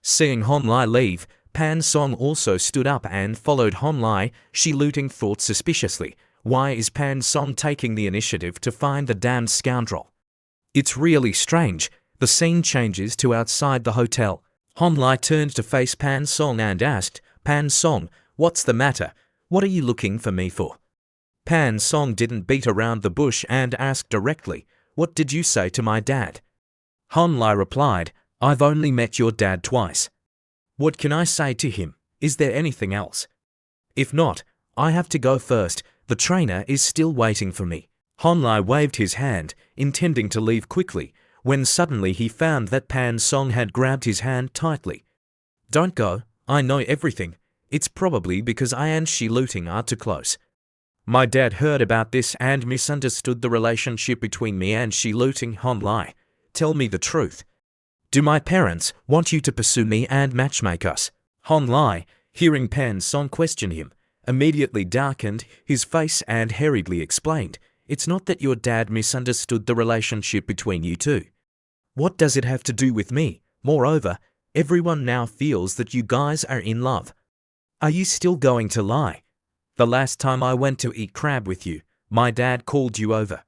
Seeing Han Lai leave, Pan Song also stood up and followed Han Lai. Shi Luting thought suspiciously, why is Pan Song taking the initiative to find the damned scoundrel? It's really strange. The scene changes to outside the hotel. Han Lai turned to face Pan Song and asked, "Pan Song, what's the matter? What are you looking for me for?" Pan Song didn't beat around the bush and asked directly, "What did you say to my dad?" Han Lai replied, "I've only met your dad twice. What can I say to him? Is there anything else? If not, I have to go first. The trainer is still waiting for me." Han Lai waved his hand, intending to leave quickly, when suddenly he found that Pan Song had grabbed his hand tightly. "Don't go, I know everything. It's probably because I and Shi Luting are too close. My dad heard about this and misunderstood the relationship between me and Shi Luting." Han Lai, "Tell me the truth. Do my parents want you to pursue me and matchmake us?" Han Lai, hearing Pan Song question him, immediately darkened his face and hurriedly explained, "It's not that your dad misunderstood the relationship between you two. What does it have to do with me? Moreover, everyone now feels that you guys are in love. Are you still going to lie? The last time I went to eat crab with you, my dad called you over.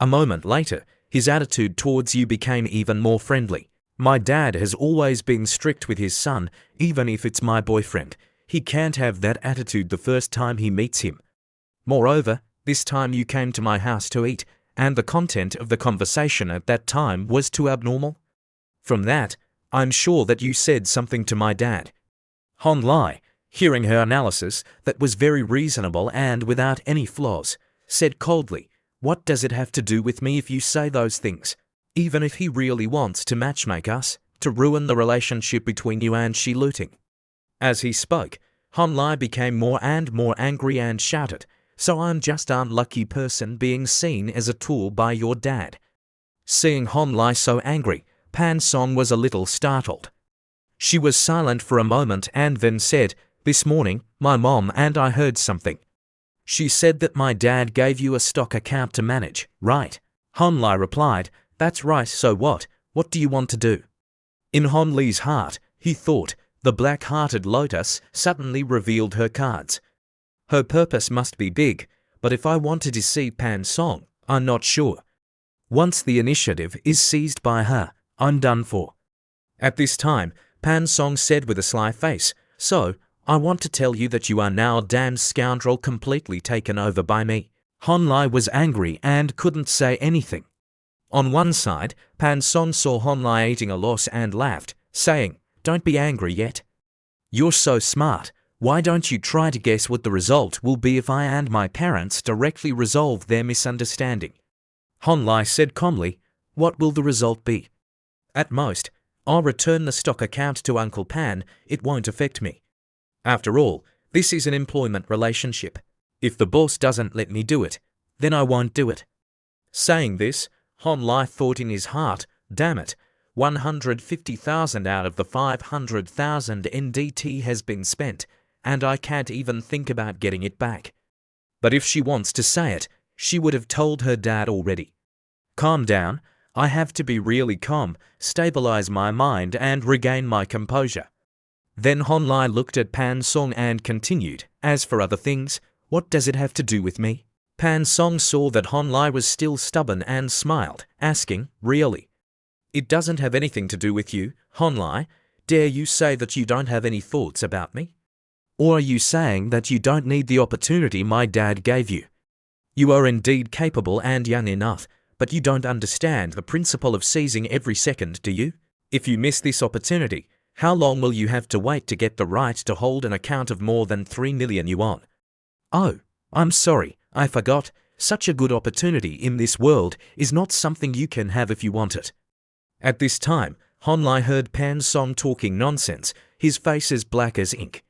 A moment later, his attitude towards you became even more friendly. My dad has always been strict with his son, even if it's my boyfriend. He can't have that attitude the first time he meets him. Moreover, this time you came to my house to eat, and the content of the conversation at that time was too abnormal. From that, I'm sure that you said something to my dad." Han Lai, hearing her analysis that was very reasonable and without any flaws, said coldly, "What does it have to do with me if you say those things? Even if he really wants to matchmake us, to ruin the relationship between you and Shi Luting." As he spoke, Han Lai became more and more angry and shouted, "So I'm just an unlucky person being seen as a tool by your dad?" Seeing Han Lai so angry, Pan Song was a little startled. She was silent for a moment and then said, "This morning, my mom and I heard something. She said that my dad gave you a stock account to manage, right?" Han Lai replied, "That's right, so what? What do you want to do?" In Han Li's heart, he thought, the black-hearted lotus suddenly revealed her cards. Her purpose must be big, but if I want to deceive Pan Song, I'm not sure. Once the initiative is seized by her, I'm done for. At this time, Pan Song said with a sly face, "So, I want to tell you that you are now a damned scoundrel completely taken over by me." Han Lai was angry and couldn't say anything. On one side, Pan Song saw Han Lai eating a loss and laughed, saying, "Don't be angry yet. You're so smart. Why don't you try to guess what the result will be if I and my parents directly resolve their misunderstanding?" Han Lai said calmly, "What will the result be? At most, I'll return the stock account to Uncle Pan. It won't affect me. After all, this is an employment relationship. If the boss doesn't let me do it, then I won't do it." Saying this, Han Lai thought in his heart, "Damn it, 150,000 out of the 500,000 NDT has been spent, and I can't even think about getting it back." But if she wants to say it, she would have told her dad already. Calm down. I have to be really calm, stabilize my mind and regain my composure. Then Han Lai looked at Pan Song and continued, "As for other things, what does it have to do with me?" Pan Song saw that Han Lai was still stubborn and smiled, asking, "Really? It doesn't have anything to do with you, Han Lai? Dare you say that you don't have any thoughts about me? Or are you saying that you don't need the opportunity my dad gave you? You are indeed capable and young enough, but you don't understand the principle of seizing every second, do you? If you miss this opportunity, how long will you have to wait to get the right to hold an account of more than 3 million yuan? Oh, I'm sorry, I forgot. Such a good opportunity in this world is not something you can have if you want it." At this time, Han Lai heard Pan Song talking nonsense, his face as black as ink.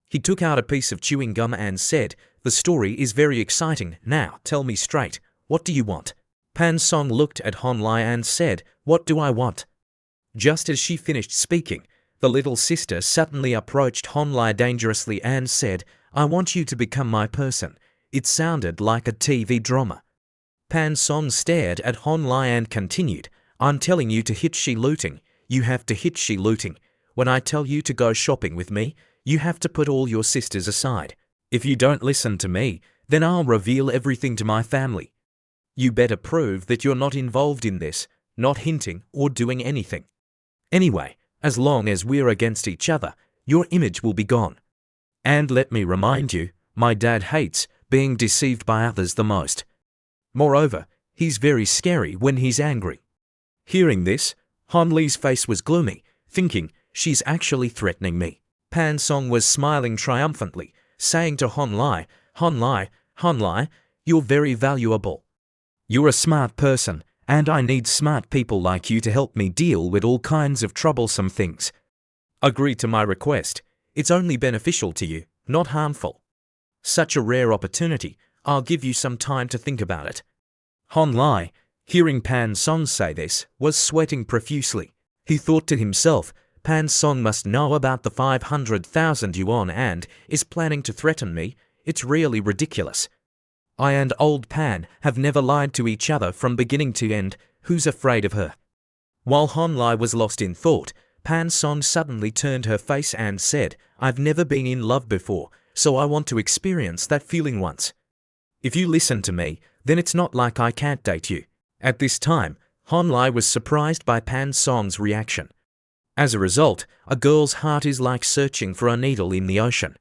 He took out a piece of chewing gum and said, "The story is very exciting. Now, tell me straight, what do you want?" Pan Song looked at Han Lai and said, "What do I want?" Just as she finished speaking, The little sister suddenly approached Honlai dangerously and said, "I want you to become my person." It sounded like a TV drama. Pan Song stared at Honlai and continued, "I'm telling you to hit she looting. You have to hit she looting. When I tell you to go shopping with me, you have to put all your sisters aside. If you don't listen to me, then I'll reveal everything to my family. You better prove that you're not involved in this, not hinting or doing anything. Anyway, as long as we're against each other, your image will be gone. And let me remind you, my dad hates being deceived by others the most. Moreover, he's very scary when he's angry." Hearing this, Honli's face was gloomy, thinking, "She's actually threatening me." Pan Song was smiling triumphantly, saying to Honlai, Honlai, you're very valuable. You're a smart person, and I need smart people like you to help me deal with all kinds of troublesome things. Agree to my request. It's only beneficial to you, not harmful. Such a rare opportunity, I'll give you some time to think about it." Honlai, hearing Pan Song say this, was sweating profusely. He thought to himself, Pan Song must know about the 500,000 yuan and is planning to threaten me. It's really ridiculous. I and old Pan have never lied to each other from beginning to end. Who's afraid of her? While Honlai was lost in thought, Pan Song suddenly turned her face and said, "I've never been in love before, so I want to experience that feeling once. If you listen to me, then it's not like I can't date you." At this time, Honlai was surprised by Pan Song's reaction. As a result, a girl's heart is like searching for a needle in the ocean.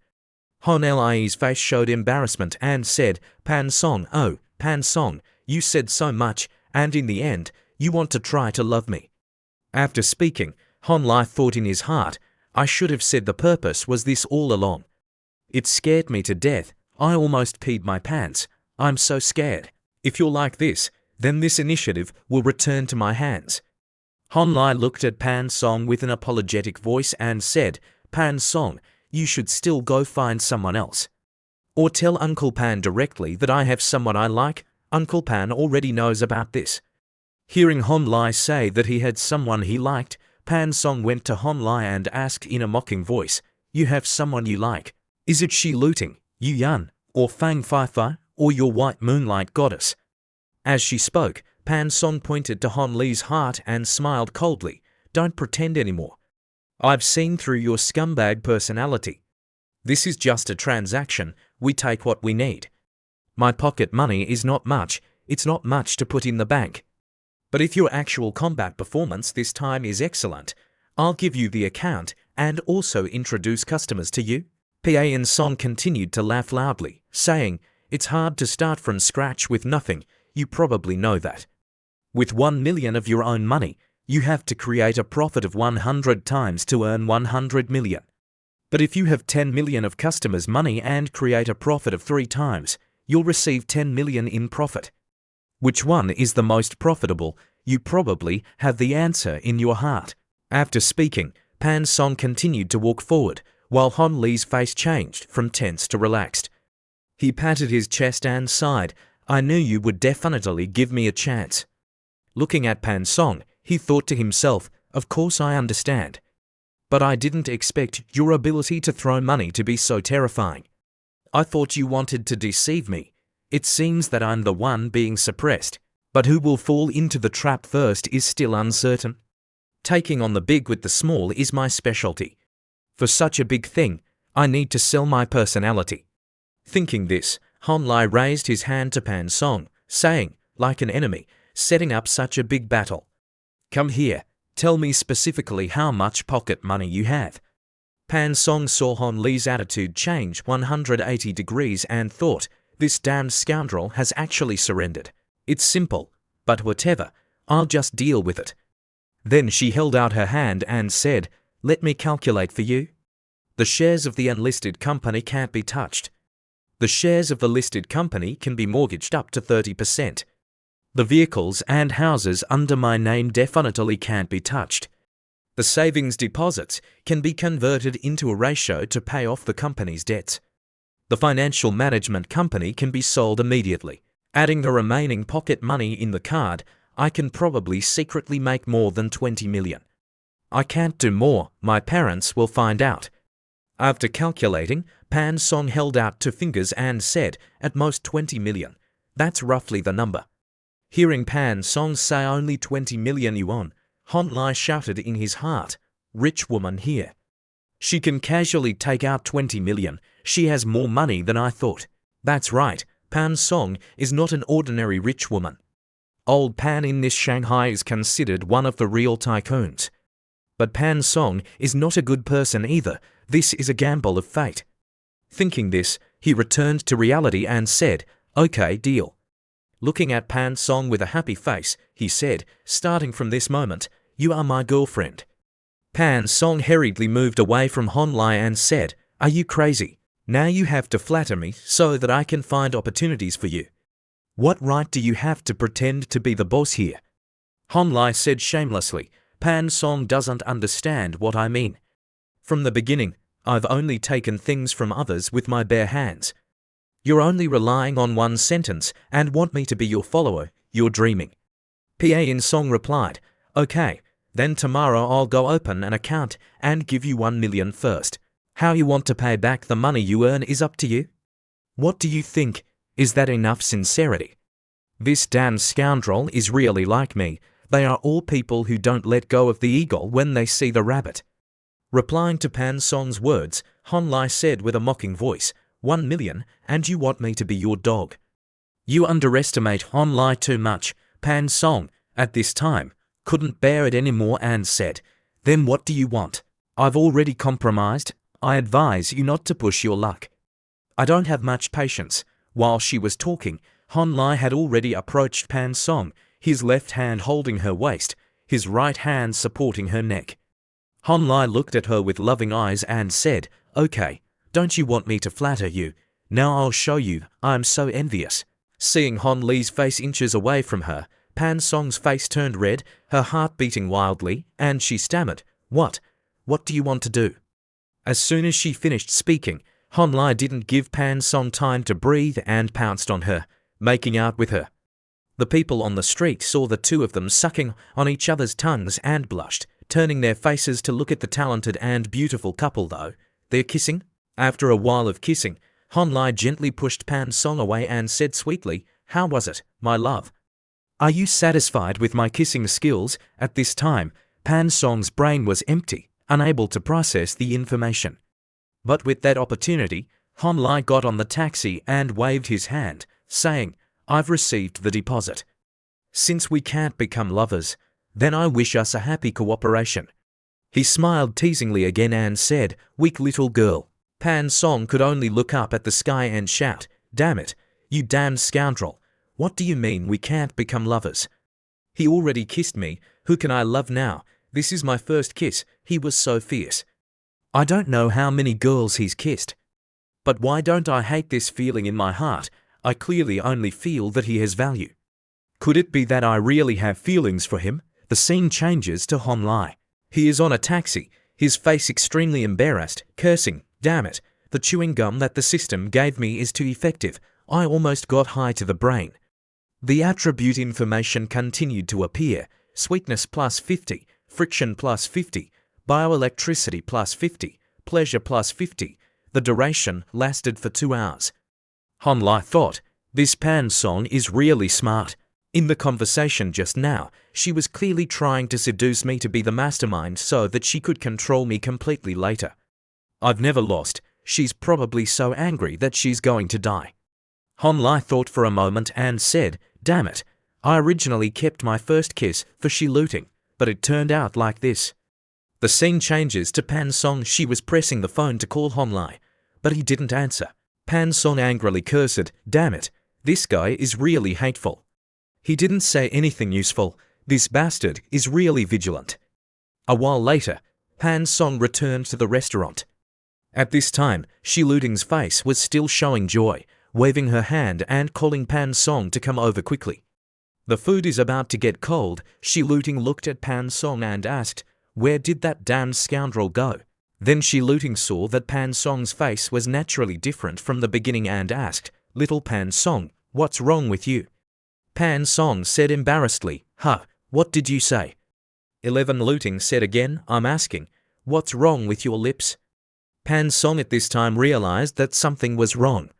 Honlai's face showed embarrassment and said, Pan Song, "Oh, Pan Song, you said so much, and in the end, you want to try to love me." After speaking, Honlai thought in his heart, "I should have said the purpose was this all along. It scared me to death. I almost peed my pants. I'm so scared. If you're like this, then this initiative will return to my hands." Honlai looked at Pan Song with an apologetic voice and said, "Pan Song, you should still go find someone else. Or tell Uncle Pan directly that I have someone I like. Uncle Pan already knows about this." Hearing Honlai say that he had someone he liked, Pan Song went to Honlai and asked in a mocking voice, "You have someone you like? Is it Shi Looting, Yu Yan, or Fang Fai, or your white moonlight goddess?" As she spoke, Pan Song pointed to Honli's heart and smiled coldly. "Don't pretend anymore. I've seen through your scumbag personality. This is just a transaction. We take what we need. My pocket money is not much. It's not much to put in the bank. But if your actual combat performance this time is excellent, I'll give you the account and also introduce customers to you." Pan Song continued to laugh loudly, saying, "It's hard to start from scratch with nothing. You probably know that. With 1 million of your own money, you have to create a profit of 100 times to earn 100 million. But if you have 10 million of customers' money and create a profit of 3 times, you'll receive 10 million in profit. Which one is the most profitable? You probably have the answer in your heart." After speaking, Pan Song continued to walk forward, while Honli's face changed from tense to relaxed. He patted his chest and sighed, "I knew you would definitely give me a chance." Looking at Pan Song, he thought to himself, "Of course I understand. But I didn't expect your ability to throw money to be so terrifying. I thought you wanted to deceive me. It seems that I'm the one being suppressed, but who will fall into the trap first is still uncertain. Taking on the big with the small is my specialty. For such a big thing, I need to sell my personality." Thinking this, Honlai raised his hand to Pan Song, saying, like an enemy, setting up such a big battle, "Come here, tell me specifically how much pocket money you have." Pan Song saw Honli's attitude change 180 degrees and thought, "This damned scoundrel has actually surrendered. It's simple, but whatever, I'll just deal with it." Then she held out her hand and said, "Let me calculate for you. The shares of the unlisted company can't be touched. The shares of the listed company can be mortgaged up to 30%. The vehicles and houses under my name definitely can't be touched. The savings deposits can be converted into a ratio to pay off the company's debts. The financial management company can be sold immediately. Adding the remaining pocket money in the card, I can probably secretly make more than 20 million. I can't do more, my parents will find out. After calculating, Pan Song held out 2 fingers and said, at most 20 million. That's roughly the number. Hearing Pan Song say only 20 million yuan, Hon Lai shouted in his heart, rich woman here. She can casually take out 20 million. She has more money than I thought. That's right, Pan Song is not an ordinary rich woman. Old Pan in this Shanghai is considered one of the real tycoons. But Pan Song is not a good person either. This is a gamble of fate. Thinking this, he returned to reality and said, okay, deal. Looking at Pan Song with a happy face, he said, starting from this moment, you are my girlfriend. Pan Song hurriedly moved away from Hon Lai and said, are you crazy? Now you have to flatter me so that I can find opportunities for you. What right do you have to pretend to be the boss here? Hon Lai said shamelessly, Pan Song doesn't understand what I mean. From the beginning, I've only taken things from others with my bare hands. You're only relying on one sentence and want me to be your follower. You're dreaming. Pa Song replied, okay, then tomorrow I'll go open an account and give you 1 million first. How you want to pay back the money you earn is up to you. What do you think? Is that enough sincerity? This damn scoundrel is really like me. They are all people who don't let go of the eagle when they see the rabbit. Replying to Pan Song's words, Hon Lai said with a mocking voice, 1 million, and you want me to be your dog. You underestimate Hon Lai too much. Pan Song, at this time, couldn't bear it anymore and said, then what do you want? I've already compromised. I advise you not to push your luck. I don't have much patience. While she was talking, Hon Lai had already approached Pan Song, his left hand holding her waist, his right hand supporting her neck. Hon Lai looked at her with loving eyes and said, okay, don't you want me to flatter you? Now I'll show you. I'm so envious. Seeing Hon Lai's face inches away from her, Pan Song's face turned red, her heart beating wildly, and she stammered, what? What do you want to do? As soon as she finished speaking, Hon Lai didn't give Pan Song time to breathe and pounced on her, making out with her. The people on the street saw the two of them sucking on each other's tongues and blushed, turning their faces to look at the talented and beautiful couple though. They're kissing? After a while of kissing, Hon Lai gently pushed Pan Song away and said sweetly, how was it, my love? Are you satisfied with my kissing skills? At this time, Pan Song's brain was empty, unable to process the information. But with that opportunity, Hon Lai got on the taxi and waved his hand, saying, I've received the deposit. Since we can't become lovers, then I wish us a happy cooperation. He smiled teasingly again and said, weak little girl. Pan Song could only look up at the sky and shout, damn it, you damned scoundrel. What do you mean we can't become lovers? He already kissed me. Who can I love now? This is my first kiss. He was so fierce. I don't know how many girls he's kissed. But why don't I hate this feeling in my heart? I clearly only feel that he has value. Could it be that I really have feelings for him? The scene changes to Hon Lai. He is on a taxi, his face extremely embarrassed, cursing, damn it, the chewing gum that the system gave me is too effective. I almost got high to the brain. The attribute information continued to appear. Sweetness plus 50, friction plus 50, bioelectricity plus 50, pleasure plus 50. The duration lasted for 2 hours. Hon Lai thought, this Pan Song is really smart. In the conversation just now, she was clearly trying to seduce me to be the mastermind so that she could control me completely later. I've never lost. She's probably so angry that she's going to die. Hon Lai thought for a moment and said, damn it, I originally kept my first kiss for she looting, but it turned out like this. The scene changes to Pan Song. She was pressing the phone to call Hon Lai, but he didn't answer. Pan Song angrily cursed, damn it, this guy is really hateful. He didn't say anything useful. This bastard is really vigilant. A while later, Pan Song returned to the restaurant. At this time, Shi Luting's face was still showing joy, waving her hand and calling Pan Song to come over quickly. The food is about to get cold. Shi Luting looked at Pan Song and asked, where did that damned scoundrel go? Then Shi Luting saw that Pan Song's face was naturally different from the beginning and asked, little Pan Song, what's wrong with you? Pan Song said embarrassedly, huh, what did you say? 11 Looting said again, I'm asking, what's wrong with your lips? Pan Song at this time realized that something was wrong.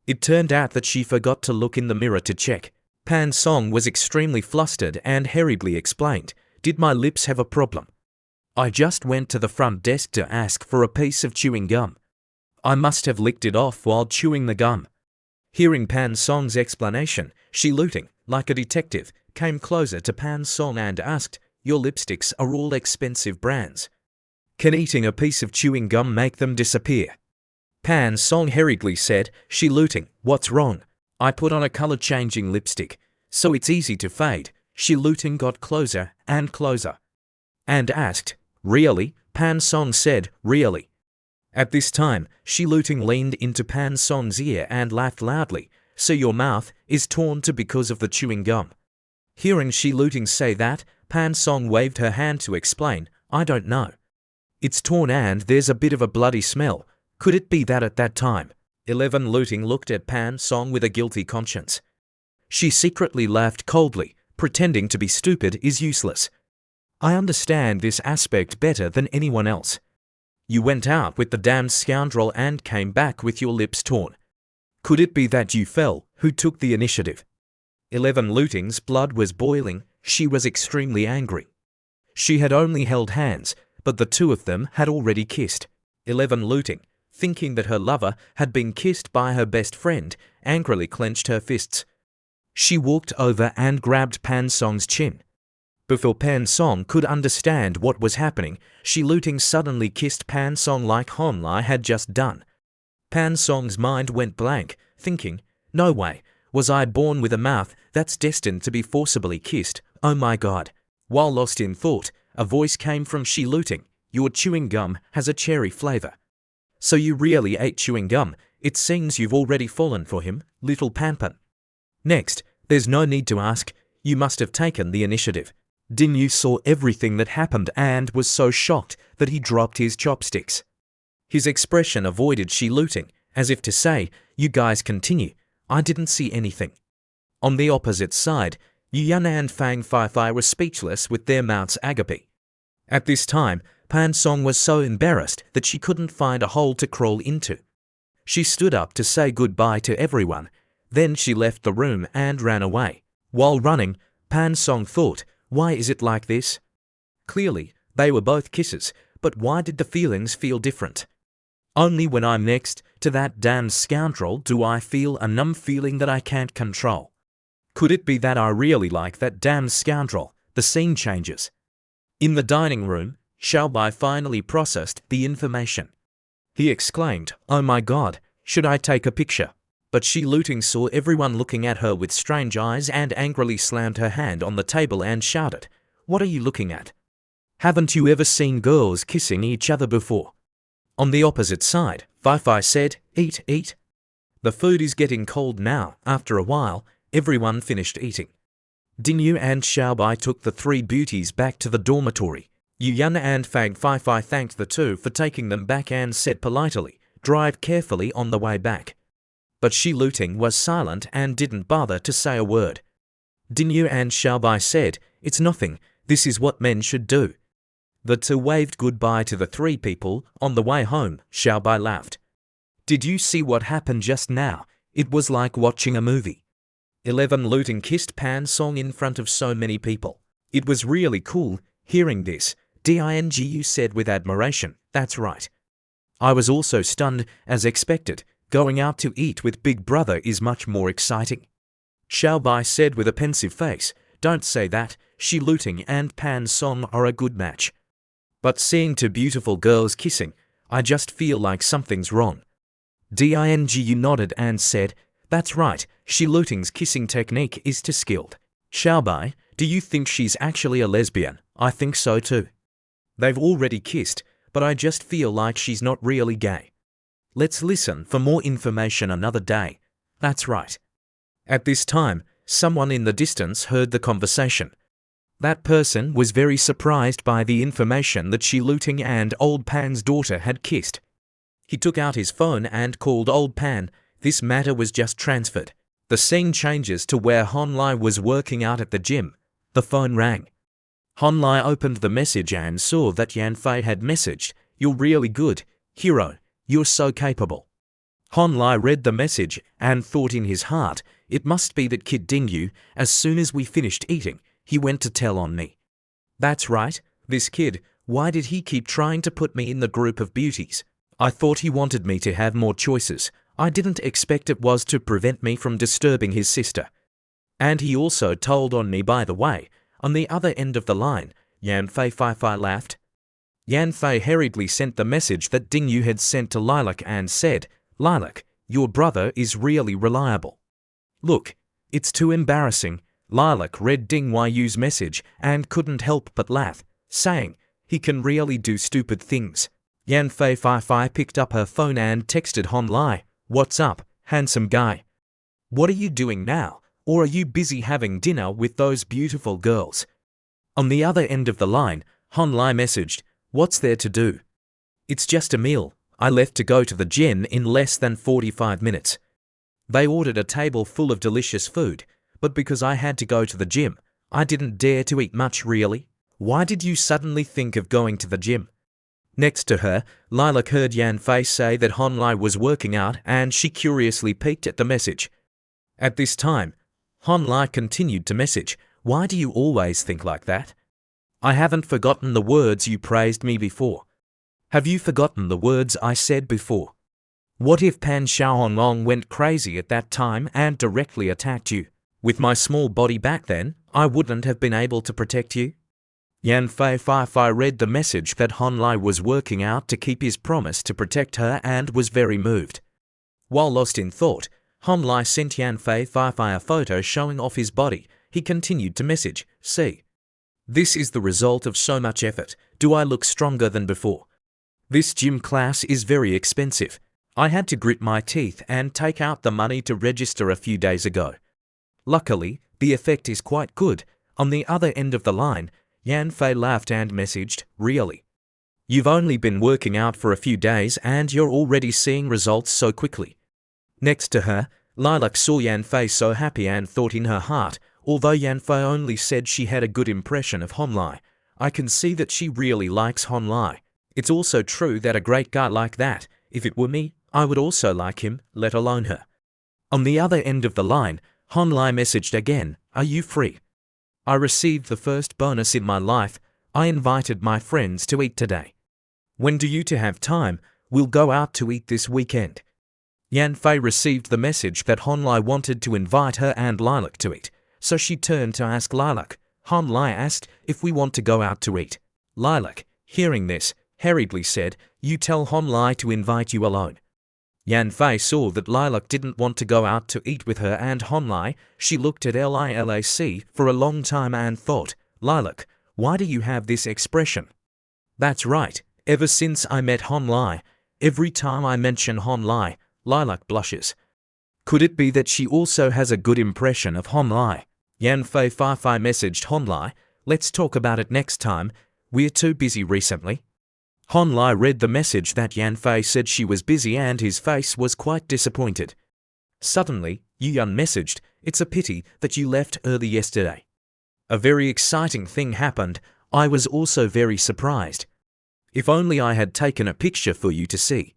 It turned out that she forgot to look in the mirror to check. Pan Song was extremely flustered and hurriedly explained, did my lips have a problem? I just went to the front desk to ask for a piece of chewing gum. I must have licked it off while chewing the gum. Hearing Pan Song's explanation, Shi Looting, like a detective, came closer to Pan Song and asked, your lipsticks are all expensive brands. Can eating a piece of chewing gum make them disappear? Pan Song hurriedly said, Shi Looting, what's wrong? I put on a color-changing lipstick, so it's easy to fade. Shi Looting got closer and closer and asked, really? Pan Song said, really. At this time, Shi Looting leaned into Pan Song's ear and laughed loudly, so your mouth is torn too because of the chewing gum. Hearing Shi Looting say that, Pan Song waved her hand to explain, I don't know. It's torn and there's a bit of a bloody smell. Could it be that at that time? 11 Looting looked at Pan Song with a guilty conscience. She secretly laughed coldly, pretending to be stupid is useless. I understand this aspect better than anyone else. You went out with the damned scoundrel and came back with your lips torn. Could it be that you fell? Who took the initiative? 11 Looting's blood was boiling. She was extremely angry. She had only held hands, but the two of them had already kissed. 11 Looting, thinking that her lover had been kissed by her best friend, angrily clenched her fists. She walked over and grabbed Pan Song's chin. Before Pan Song could understand what was happening, Shi Looting suddenly kissed Pan Song like Hon Lai had just done. Pan Song's mind went blank, thinking, no way, was I born with a mouth that's destined to be forcibly kissed? Oh my god. While lost in thought, a voice came from Shi Looting, your chewing gum has a cherry flavor. So you really ate chewing gum? It seems you've already fallen for him, little Panpan. Next, there's no need to ask, you must have taken the initiative. Din Yu saw everything that happened and was so shocked that he dropped his chopsticks. His expression avoided Shi Looting, as if to say, you guys continue, I didn't see anything. On the opposite side, Yu Yan and Fang Fei were speechless with their mouths agape. At this time, Pan Song was so embarrassed that she couldn't find a hole to crawl into. She stood up to say goodbye to everyone, then she left the room and ran away. While running, Pan Song thought, why is it like this? Clearly, they were both kisses, but why did the feelings feel different? Only when I'm next to that damned scoundrel do I feel a numb feeling that I can't control. Could it be that I really like that damned scoundrel? The scene changes. In the dining room, Xiaobai finally processed the information. He exclaimed, oh my god, should I take a picture? But Shi Looting saw everyone looking at her with strange eyes and angrily slammed her hand on the table and shouted, what are you looking at? Haven't you ever seen girls kissing each other before? On the opposite side, Fei said, eat, eat. The food is getting cold now. After a while, everyone finished eating. Din Yu and Xiaobai took the three beauties back to the dormitory. Yu Yan and Fang Fei thanked the two for taking them back and said politely, drive carefully on the way back. But Shi Looting was silent and didn't bother to say a word. Din Yu and Xiaobai said, it's nothing, this is what men should do. The two waved goodbye to the three people. On the way home, Xiaobai laughed. Did you see what happened just now? It was like watching a movie. 11 Looting kissed Pan Song in front of so many people. It was really cool. Hearing this, Dingu said with admiration, that's right. I was also stunned, as expected. Going out to eat with Big Brother is much more exciting. Xiaobai said with a pensive face, don't say that, Shi Looting and Pan Song are a good match. But seeing two beautiful girls kissing, I just feel like something's wrong. Dingu nodded and said, that's right, Shi Looting's kissing technique is too skilled. Xiaobai, do you think she's actually a lesbian? I think so too. They've already kissed, but I just feel like she's not really gay. Let's listen for more information another day. That's right. At this time, someone in the distance heard the conversation. That person was very surprised by the information that Shi Looting and Old Pan's daughter had kissed. He took out his phone and called Old Pan. This matter was just transferred. The scene changes to where Hon Lai was working out at the gym. The phone rang. Han Lai opened the message and saw that Yan Fei had messaged, "You're really good, hero, you're so capable." Han Lai read the message and thought in his heart, it must be that Kid Dingyu. As soon as we finished eating, he went to tell on me. That's right, this kid, why did he keep trying to put me in the group of beauties? I thought he wanted me to have more choices. I didn't expect it was to prevent me from disturbing his sister. And he also told on me, by the way. On the other end of the line, Yan Fei laughed. Yan Fei hurriedly sent the message that Dingyu had sent to Lilac and said, "Lilac, your brother is really reliable." Look, it's too embarrassing. Lilac read Dingyu's message and couldn't help but laugh, saying, "He can really do stupid things." Yan Fei picked up her phone and texted Han Lai, "What's up, handsome guy? What are you doing now? Or are you busy having dinner with those beautiful girls?" On the other end of the line, Han Lai messaged, "What's there to do? It's just a meal. I left to go to the gym in less than 45 minutes. They ordered a table full of delicious food, but because I had to go to the gym, I didn't dare to eat much really. Why did you suddenly think of going to the gym?" Next to her, Lilac heard Yan Fei say that Han Lai was working out and she curiously peeked at the message. At this time, Han Lai continued to message, "Why do you always think like that? I haven't forgotten the words you praised me before. Have you forgotten the words I said before? What if Pan Xiaohonglong went crazy at that time and directly attacked you? With my small body back then, I wouldn't have been able to protect you?" Yan Fei read the message that Han Lai was working out to keep his promise to protect her and was very moved. While lost in thought, Han Lai sent Yan Fei a photo showing off his body. He continued to message, "See. This is the result of so much effort. Do I look stronger than before? This gym class is very expensive. I had to grit my teeth and take out the money to register a few days ago. Luckily, the effect is quite good." On the other end of the line, Yan Fei laughed and messaged, "Really? You've only been working out for a few days and you're already seeing results so quickly." Next to her, Lilac saw Yan Fei so happy and thought in her heart, although Yan Fei only said she had a good impression of Han Lai, I can see that she really likes Han Lai. It's also true that a great guy like that, if it were me, I would also like him, let alone her. On the other end of the line, Han Lai messaged again, "Are you free? I received the first bonus in my life. I invited my friends to eat today. When do you two have time? We'll go out to eat this weekend." Yan Fei received the message that Han Lai wanted to invite her and Lilac to eat, so she turned to ask Lilac. Han Lai asked if we want to go out to eat. Lilac, hearing this, hurriedly said, "You tell Han Lai to invite you alone." Yan Fei saw that Lilac didn't want to go out to eat with her and Han Lai. She looked at Lilac for a long time and thought, "Lilac, why do you have this expression?" That's right, ever since I met Han Lai, every time I mention Han Lai, Lilac blushes. Could it be that she also has a good impression of Han Lai? Yan Fei messaged Han Lai, "Let's talk about it next time. We're too busy recently." Han Lai read the message that Yan Fei said she was busy and his face was quite disappointed. Suddenly, Yu Yun messaged, "It's a pity that you left early yesterday. A very exciting thing happened. I was also very surprised. If only I had taken a picture for you to see."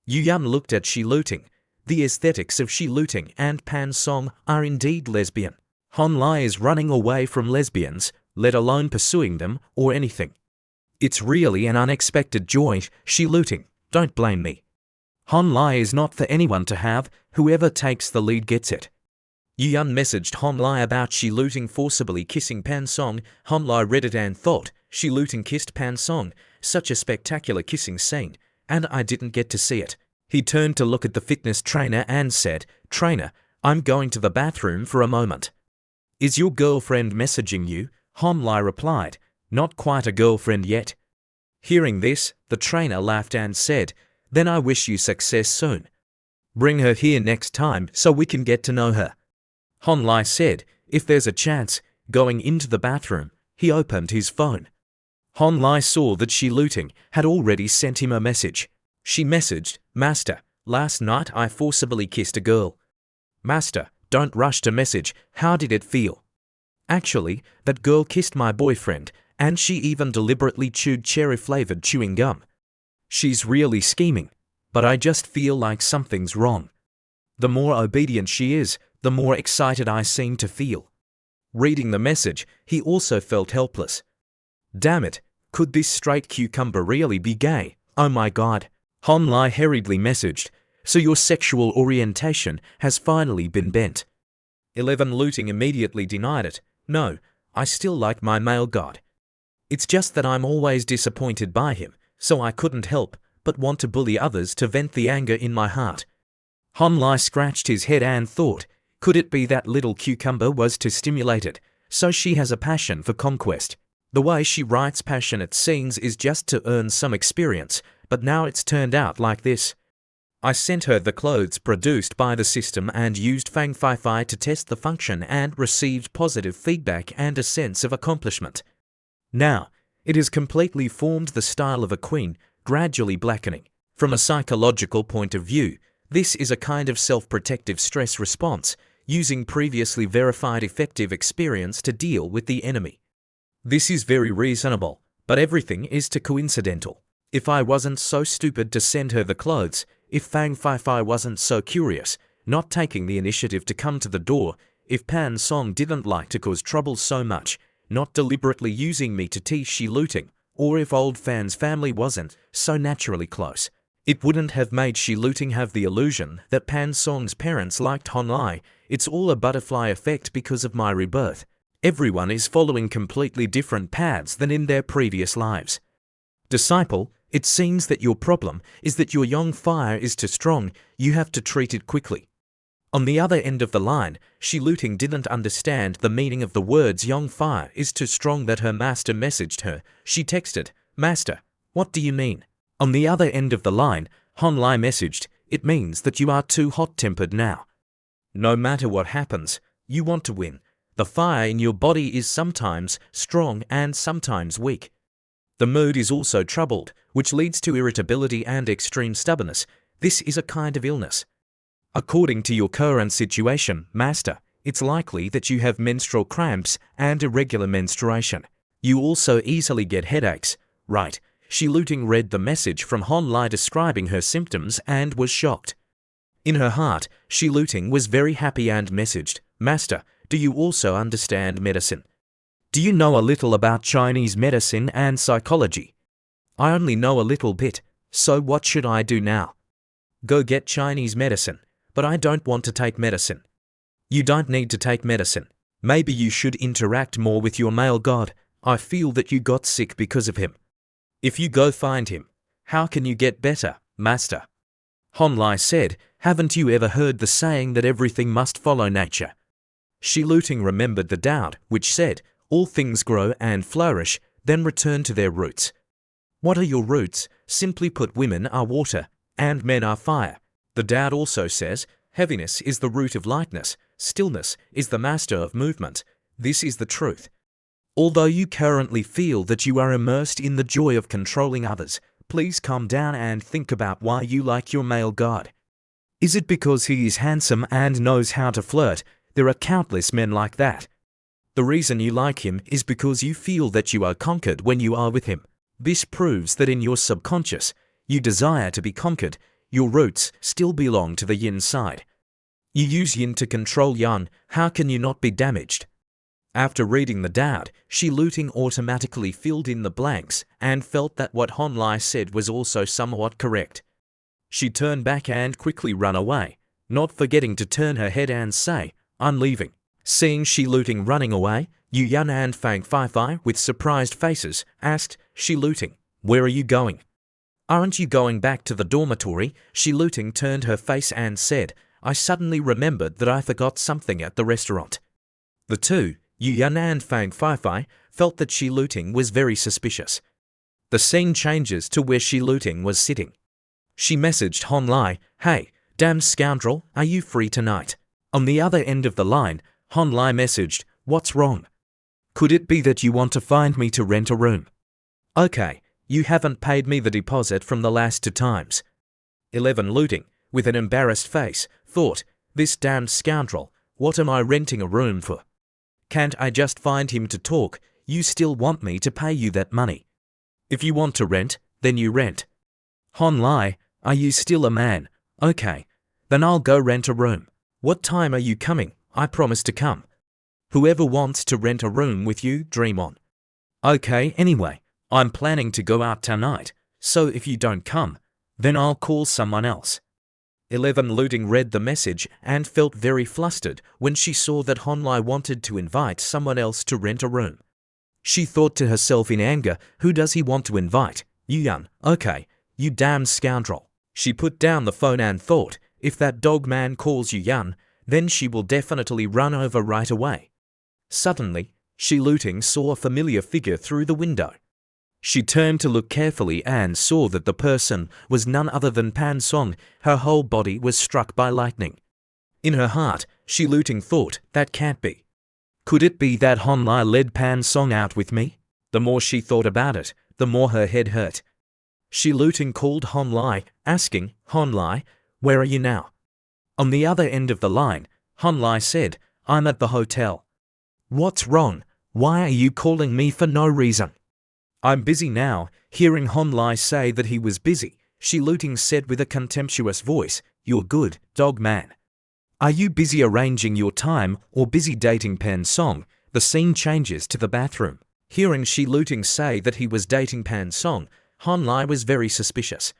Yu Yun looked at Shi Luting. The aesthetics of Shi Luting and Pan Song are indeed lesbian. Han Lai is running away from lesbians, let alone pursuing them or anything. It's really an unexpected joy, Shi Luting, don't blame me. Han Lai is not for anyone to have, whoever takes the lead gets it. Yu Yun messaged Han Lai about Shi Luting forcibly kissing Pan Song. Han Lai read it and thought, Shi Luting kissed Pan Song, such a spectacular kissing scene, and I didn't get to see it. He turned to look at the fitness trainer and said, "Trainer, I'm going to the bathroom for a moment." "Is your girlfriend messaging you?" Han Lai replied, "Not quite a girlfriend yet." Hearing this, the trainer laughed and said, "Then I wish you success soon. Bring her here next time so we can get to know her." Han Lai said, "If there's a chance," going into the bathroom, he opened his phone. Han Lai saw that Shi Luting had already sent him a message. She messaged, "Master, last night I forcibly kissed a girl." "Master, don't rush to message, how did it feel?" "Actually, that girl kissed my boyfriend, And she even deliberately chewed cherry-flavored chewing gum. She's really scheming, but I just feel like something's wrong. The more obedient she is, the more excited I seem to feel. Reading the message, he also felt helpless. Damn it, could this straight cucumber really be gay? Oh my god. Hon Lai hurriedly messaged, so your sexual orientation has finally been bent. 11 Looting immediately denied it. No, I still like my male god. It's just that I'm always disappointed by him, so I couldn't help but want to bully others to vent the anger in my heart. Hon Lai scratched his head and thought, could it be that little cucumber was to stimulate it, so she has a passion for conquest? The way she writes passionate scenes is just to earn some experience, but now it's turned out like this. I sent her the clothes produced by the system and used Fang Fai Fai to test the function and received positive feedback and a sense of accomplishment. Now, it has completely formed the style of a queen, gradually blackening. From a psychological point of view, this is a kind of self-protective stress response, using previously verified effective experience to deal with the enemy. This is very reasonable, but everything is too coincidental. If I wasn't so stupid to send her the clothes, if Fang Fai Fai wasn't so curious, not taking the initiative to come to the door, if Pan Song didn't like to cause trouble so much, not deliberately using me to tease Shi Looting, or if Old Fan's family wasn't so naturally close, it wouldn't have made Shi Looting have the illusion that Pan Song's parents liked Hon Lai. It's all a butterfly effect because of my rebirth. Everyone is following completely different paths than in their previous lives. Disciple, it seems that your problem is that your young fire is too strong, you have to treat it quickly. On the other end of the line, Shi Looting didn't understand the meaning of the words young fire is too strong that her master messaged her. She texted, Master, what do you mean? On the other end of the line, Hon Lai messaged, it means that you are too hot-tempered now. No matter what happens, you want to win. The fire in your body is sometimes strong and sometimes weak. The mood is also troubled, which leads to irritability and extreme stubbornness. This is a kind of illness. According to your current situation, Master, it's likely that you have menstrual cramps and irregular menstruation. You also easily get headaches. Right. Shi Looting read the message from Hon Lai describing her symptoms and was shocked. In her heart, Shi Looting was very happy and messaged, Master, do you also understand medicine? Do you know a little about Chinese medicine and psychology? I only know a little bit, so what should I do now? Go get Chinese medicine, but I don't want to take medicine. You don't need to take medicine. Maybe you should interact more with your male god. I feel that you got sick because of him. If you go find him, how can you get better, Master? Hon Lai said, haven't you ever heard the saying that everything must follow nature? Shi Looting remembered the doubt, which said, all things grow and flourish, then return to their roots. What are your roots? Simply put, women are water, and men are fire. The Tao also says, heaviness is the root of lightness, stillness is the master of movement. This is the truth. Although you currently feel that you are immersed in the joy of controlling others, please calm down and think about why you like your male god. Is it because he is handsome and knows how to flirt? There are countless men like that. The reason you like him is because you feel that you are conquered when you are with him. This proves that in your subconscious, you desire to be conquered. Your roots still belong to the yin side. You use yin to control yang. How can you not be damaged? After reading the Tao, Shi Looting automatically filled in the blanks and felt that what Hon Lai said was also somewhat correct. She turned back and quickly ran away, not forgetting to turn her head and say, I'm leaving. Seeing Shi Looting running away, Yu Yan and Fang Fai Fai, with surprised faces, asked, Shi Looting, where are you going? Aren't you going back to the dormitory? Shi Looting turned her face and said, I suddenly remembered that I forgot something at the restaurant. The two, Yu Yan and Fang Fai Fai, felt that Shi Looting was very suspicious. The scene changes to where Shi Looting was sitting. She messaged Hon Lai, hey, damn scoundrel, are you free tonight? On the other end of the line, Hon Lai messaged, what's wrong? Could it be that you want to find me to rent a room? Okay, you haven't paid me the deposit from the last 2 times. 11 Looting, with an embarrassed face, thought, this damned scoundrel, what am I renting a room for? Can't I just find him to talk? you still want me to pay you that money. If you want to rent, then you rent. Hon Lai, are you still a man? Okay, then I'll go rent a room. What time are you coming? I promise to come. Whoever wants to rent a room with you, dream on. Okay, anyway, I'm planning to go out tonight, so if you don't come, then I'll call someone else. 11 Looting read the message and felt very flustered when she saw that Hon Lai wanted to invite someone else to rent a room. She thought to herself in anger, who does he want to invite? Yuan, okay, you damn scoundrel. She put down the phone and thought, if that dog man calls Yuan, then she will definitely run over right away. Suddenly, Shi Luting saw a familiar figure through the window. She turned to look carefully and saw that the person was none other than Pan Song. Her whole body was struck by lightning. In her heart, Shi Luting thought, that can't be. Could it be that Hon Lai led Pan Song out with me? The more she thought about it, the more her head hurt. Shi Luting called Hon Lai, asking, Hon Lai, where are you now? On the other end of the line, Hon Lai said, I'm at the hotel. What's wrong? Why are you calling me for no reason? I'm busy now. Hearing Hon Lai say that he was busy, Shi Luting said with a contemptuous voice, You're good, dog man. Are you busy arranging your time or busy dating Pan Song? The scene changes to the bathroom. Hearing Shi Luting say that he was dating Pan Song, Hon Lai was very suspicious.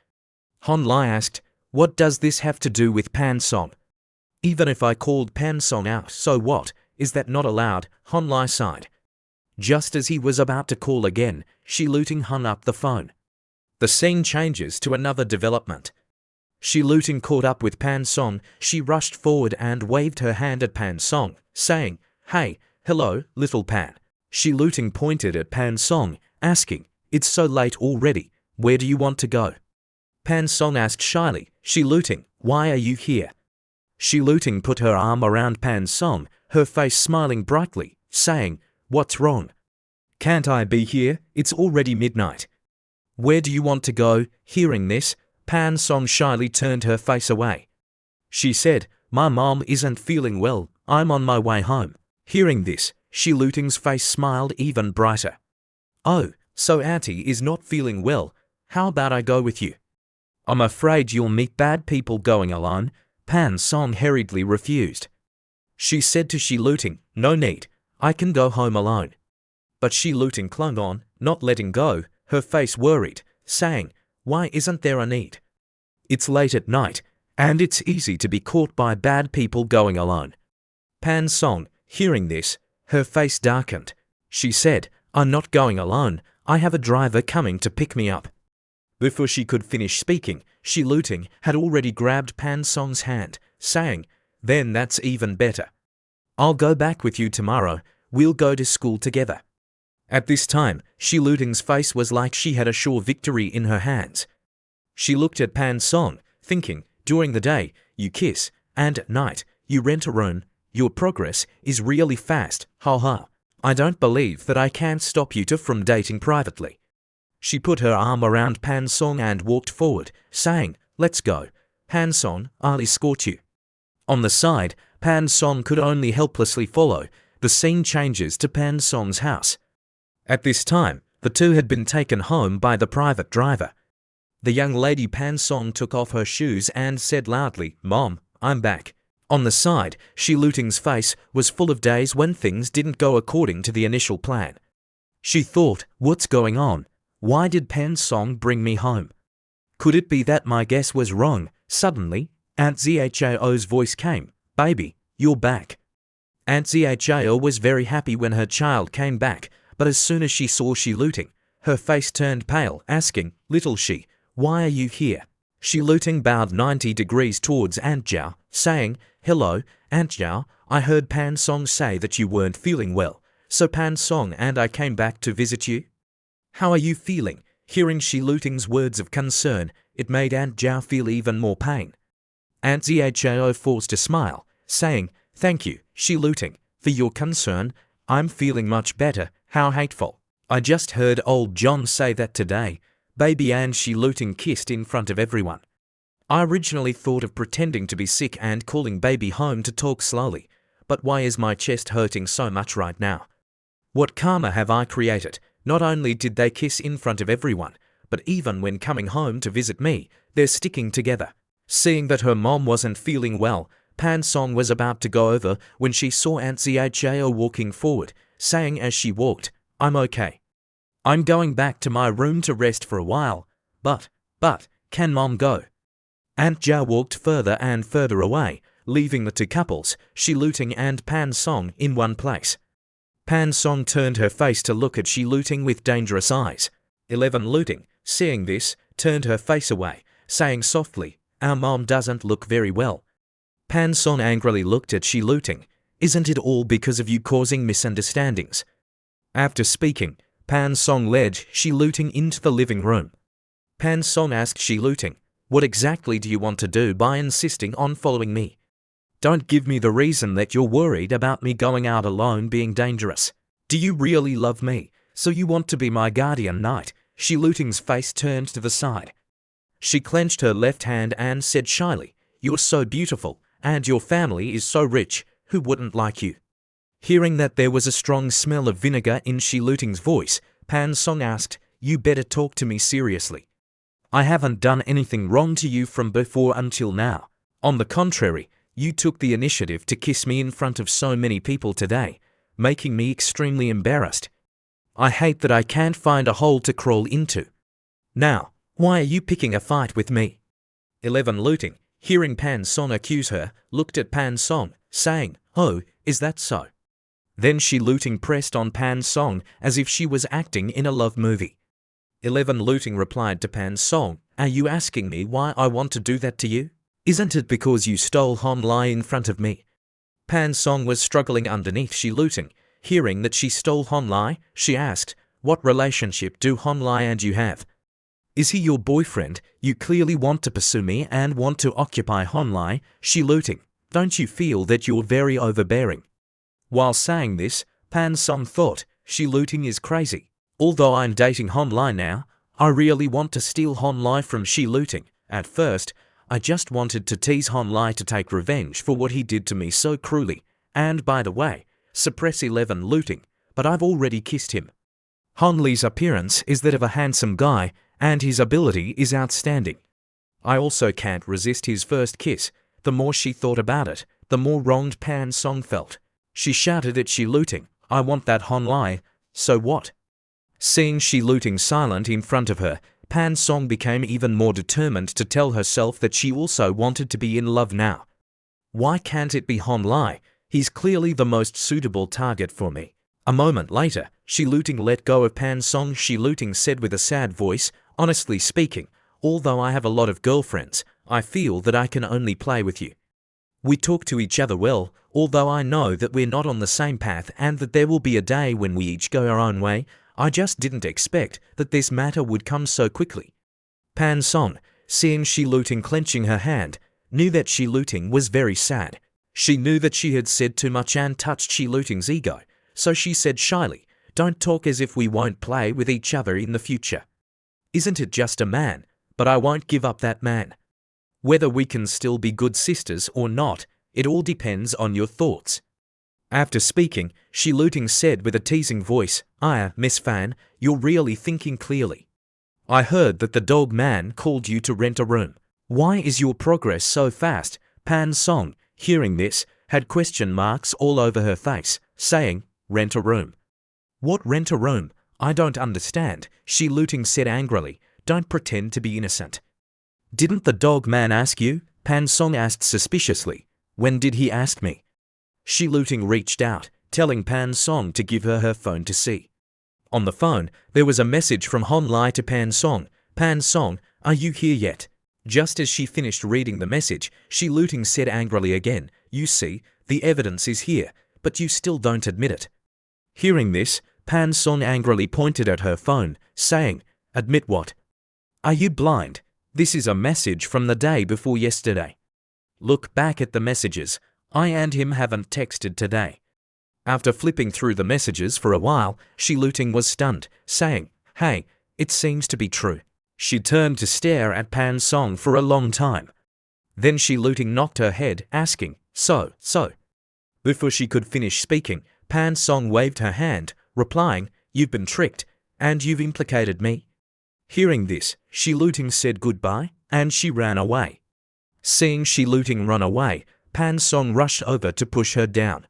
Hon Lai asked, What does this have to do with Pan Song? Even if I called Pan Song out, so what? Is that not allowed? Hon Lai sighed. Just as he was about to call again, Shi Luting hung up the phone. The scene changes to another development. Shi Luting caught up with Pan Song. She rushed forward and waved her hand at Pan Song, saying, Hey, hello, little Pan. Shi Luting pointed at Pan Song, asking, It's so late already, where do you want to go? Pan Song asked shyly, Shi Luting, why are you here? Shi Luting put her arm around Pan Song, her face smiling brightly, saying, What's wrong? Can't I be here? It's already midnight. Where do you want to go? Hearing this, Pan Song shyly turned her face away. She said, My mom isn't feeling well, I'm on my way home. Hearing this, Shi Luting's face smiled even brighter. Oh, so Auntie is not feeling well, how about I go with you? I'm afraid you'll meet bad people going alone. Pan Song hurriedly refused. She said to Shi Luting, No need, I can go home alone. But Shi Luting clung on, not letting go, her face worried, saying, Why isn't there a need? It's late at night, and it's easy to be caught by bad people going alone. Pan Song, hearing this, her face darkened. She said, I'm not going alone, I have a driver coming to pick me up. Before she could finish speaking, Shi Luting had already grabbed Pan Song's hand, saying, Then that's even better. I'll go back with you tomorrow, we'll go to school together. At this time, Shi Luting's face was like she had a sure victory in her hands. She looked at Pan Song, thinking, during the day, you kiss, and at night, you rent a room. Your progress is really fast, ha ha. I don't believe that I can stop you two from dating privately. She put her arm around Pan Song and walked forward, saying, Let's go. Pan Song, I'll escort you. On the side, Pan Song could only helplessly follow. The scene changes to Pan Song's house. At this time, the two had been taken home by the private driver. The young lady Pan Song took off her shoes and said loudly, Mom, I'm back. On the side, Shi Luting's face was full of days when things didn't go according to the initial plan. She thought, what's going on? Why did Pan Song bring me home? Could it be that my guess was wrong? Suddenly, Aunt Zhao's voice came, Baby, you're back. Aunt Zhao was very happy when her child came back, but as soon as she saw Shi Luting, her face turned pale, asking, Little Shi, why are you here? Shi Luting bowed 90 degrees towards Aunt Zhao, saying, Hello, Aunt Zhao, I heard Pan Song say that you weren't feeling well, so Pan Song and I came back to visit you. How are you feeling? Hearing Shi Luting's words of concern, it made Aunt Zhao feel even more pain. Aunt Zhao forced a smile, saying, Thank you, Shi Luting, for your concern. I'm feeling much better. How hateful. I just heard old John say that today. Baby and Shi Luting kissed in front of everyone. I originally thought of pretending to be sick and calling baby home to talk slowly, but why is my chest hurting so much right now? What karma have I created? Not only did they kiss in front of everyone, but even when coming home to visit me, they're sticking together. Seeing that her mom wasn't feeling well, Pan Song was about to go over when she saw Aunt Zhao walking forward, saying as she walked, "I'm okay. I'm going back to my room to rest for a while, but, can Mom go?" Aunt Zhao walked further and further away, leaving the two couples, Shi Luting and Pan Song, in one place. Pan Song turned her face to look at Shi Luting with dangerous eyes. 11 Luting, seeing this, turned her face away, saying softly, "Our mom doesn't look very well." Pan Song angrily looked at Shi Luting. "Isn't it all because of you causing misunderstandings?" After speaking, Pan Song led Shi Luting into the living room. Pan Song asked Shi Luting, "What exactly do you want to do by insisting on following me? Don't give me the reason that you're worried about me going out alone being dangerous. Do you really love me, so you want to be my guardian knight?" Shi Luting's face turned to the side. She clenched her left hand and said shyly, "You're so beautiful, and your family is so rich, who wouldn't like you?" Hearing that there was a strong smell of vinegar in Shi Luting's voice, Pan Song asked, "You better talk to me seriously. I haven't done anything wrong to you from before until now. On the contrary, you took the initiative to kiss me in front of so many people today, making me extremely embarrassed. I hate that I can't find a hole to crawl into. Now, why are you picking a fight with me?" 11 Luting, hearing Pan Song accuse her, looked at Pan Song, saying, "Oh, is that so?" Then Shi Luting pressed on Pan Song as if she was acting in a love movie. 11 Luting replied to Pan Song, "Are you asking me why I want to do that to you? Isn't it because you stole Hon Lai in front of me?" Pan Song was struggling underneath Shi Luting. Hearing that she stole Hon Lai, she asked, "What relationship do Hon Lai and you have? Is he your boyfriend? You clearly want to pursue me and want to occupy Hon Lai, Shi Luting. Don't you feel that you're very overbearing?" While saying this, Pan Song thought, Shi Luting is crazy. Although I'm dating Hon Lai now, I really want to steal Hon Lai from Shi Luting. At first, I just wanted to tease Hon Lai to take revenge for what he did to me so cruelly. And by the way, suppress 11 Luting, but I've already kissed him. Hon Lai's appearance is that of a handsome guy, and his ability is outstanding. I also can't resist his first kiss. The more she thought about it, the more wronged Pan Song felt. She shouted at Shi Luting, "I want that Hon Lai, so what?" Seeing Shi Luting silent in front of her, Pan Song became even more determined to tell herself that she also wanted to be in love now. "Why can't it be Hon Lai? He's clearly the most suitable target for me." A moment later, Shi Luting let go of Pan Song. Shi Luting said with a sad voice, "Honestly speaking, although I have a lot of girlfriends, I feel that I can only play with you. We talk to each other well, although I know that we're not on the same path and that there will be a day when we each go our own way. I just didn't expect that this matter would come so quickly." Pan Song, seeing Shi Luting clenching her hand, knew that Shi Luting was very sad. She knew that she had said too much and touched Shi Luting's ego, so she said shyly, "Don't talk as if we won't play with each other in the future. Isn't it just a man? But I won't give up that man. Whether we can still be good sisters or not, it all depends on your thoughts." After speaking, Shi Luting said with a teasing voice, Miss Fan, you're really thinking clearly. I heard that the dog man called you to rent a room. Why is your progress so fast?" Pan Song, hearing this, had question marks all over her face, saying, "Rent a room? What rent a room? I don't understand," Shi Luting said angrily. "Don't pretend to be innocent." "Didn't the dog man ask you?" Pan Song asked suspiciously. "When did he ask me?" Shi Luting reached out, telling Pan Song to give her her phone to see. On the phone, there was a message from Hon Lai to Pan Song. "Pan Song, are you here yet?" Just as she finished reading the message, Shi Luting said angrily again, "You see, the evidence is here, but you still don't admit it." Hearing this, Pan Song angrily pointed at her phone, saying, "Admit what? Are you blind? This is a message from the day before yesterday. Look back at the messages. I and him haven't texted today." After flipping through the messages for a while, Shi Luting was stunned, saying, "Hey, it seems to be true." She turned to stare at Pan Song for a long time. Then Shi Luting knocked her head, asking, So? Before she could finish speaking, Pan Song waved her hand, replying, "You've been tricked, and you've implicated me." Hearing this, Shi Luting said goodbye, and she ran away. Seeing Shi Luting run away, Pan Song rushed over to push her down.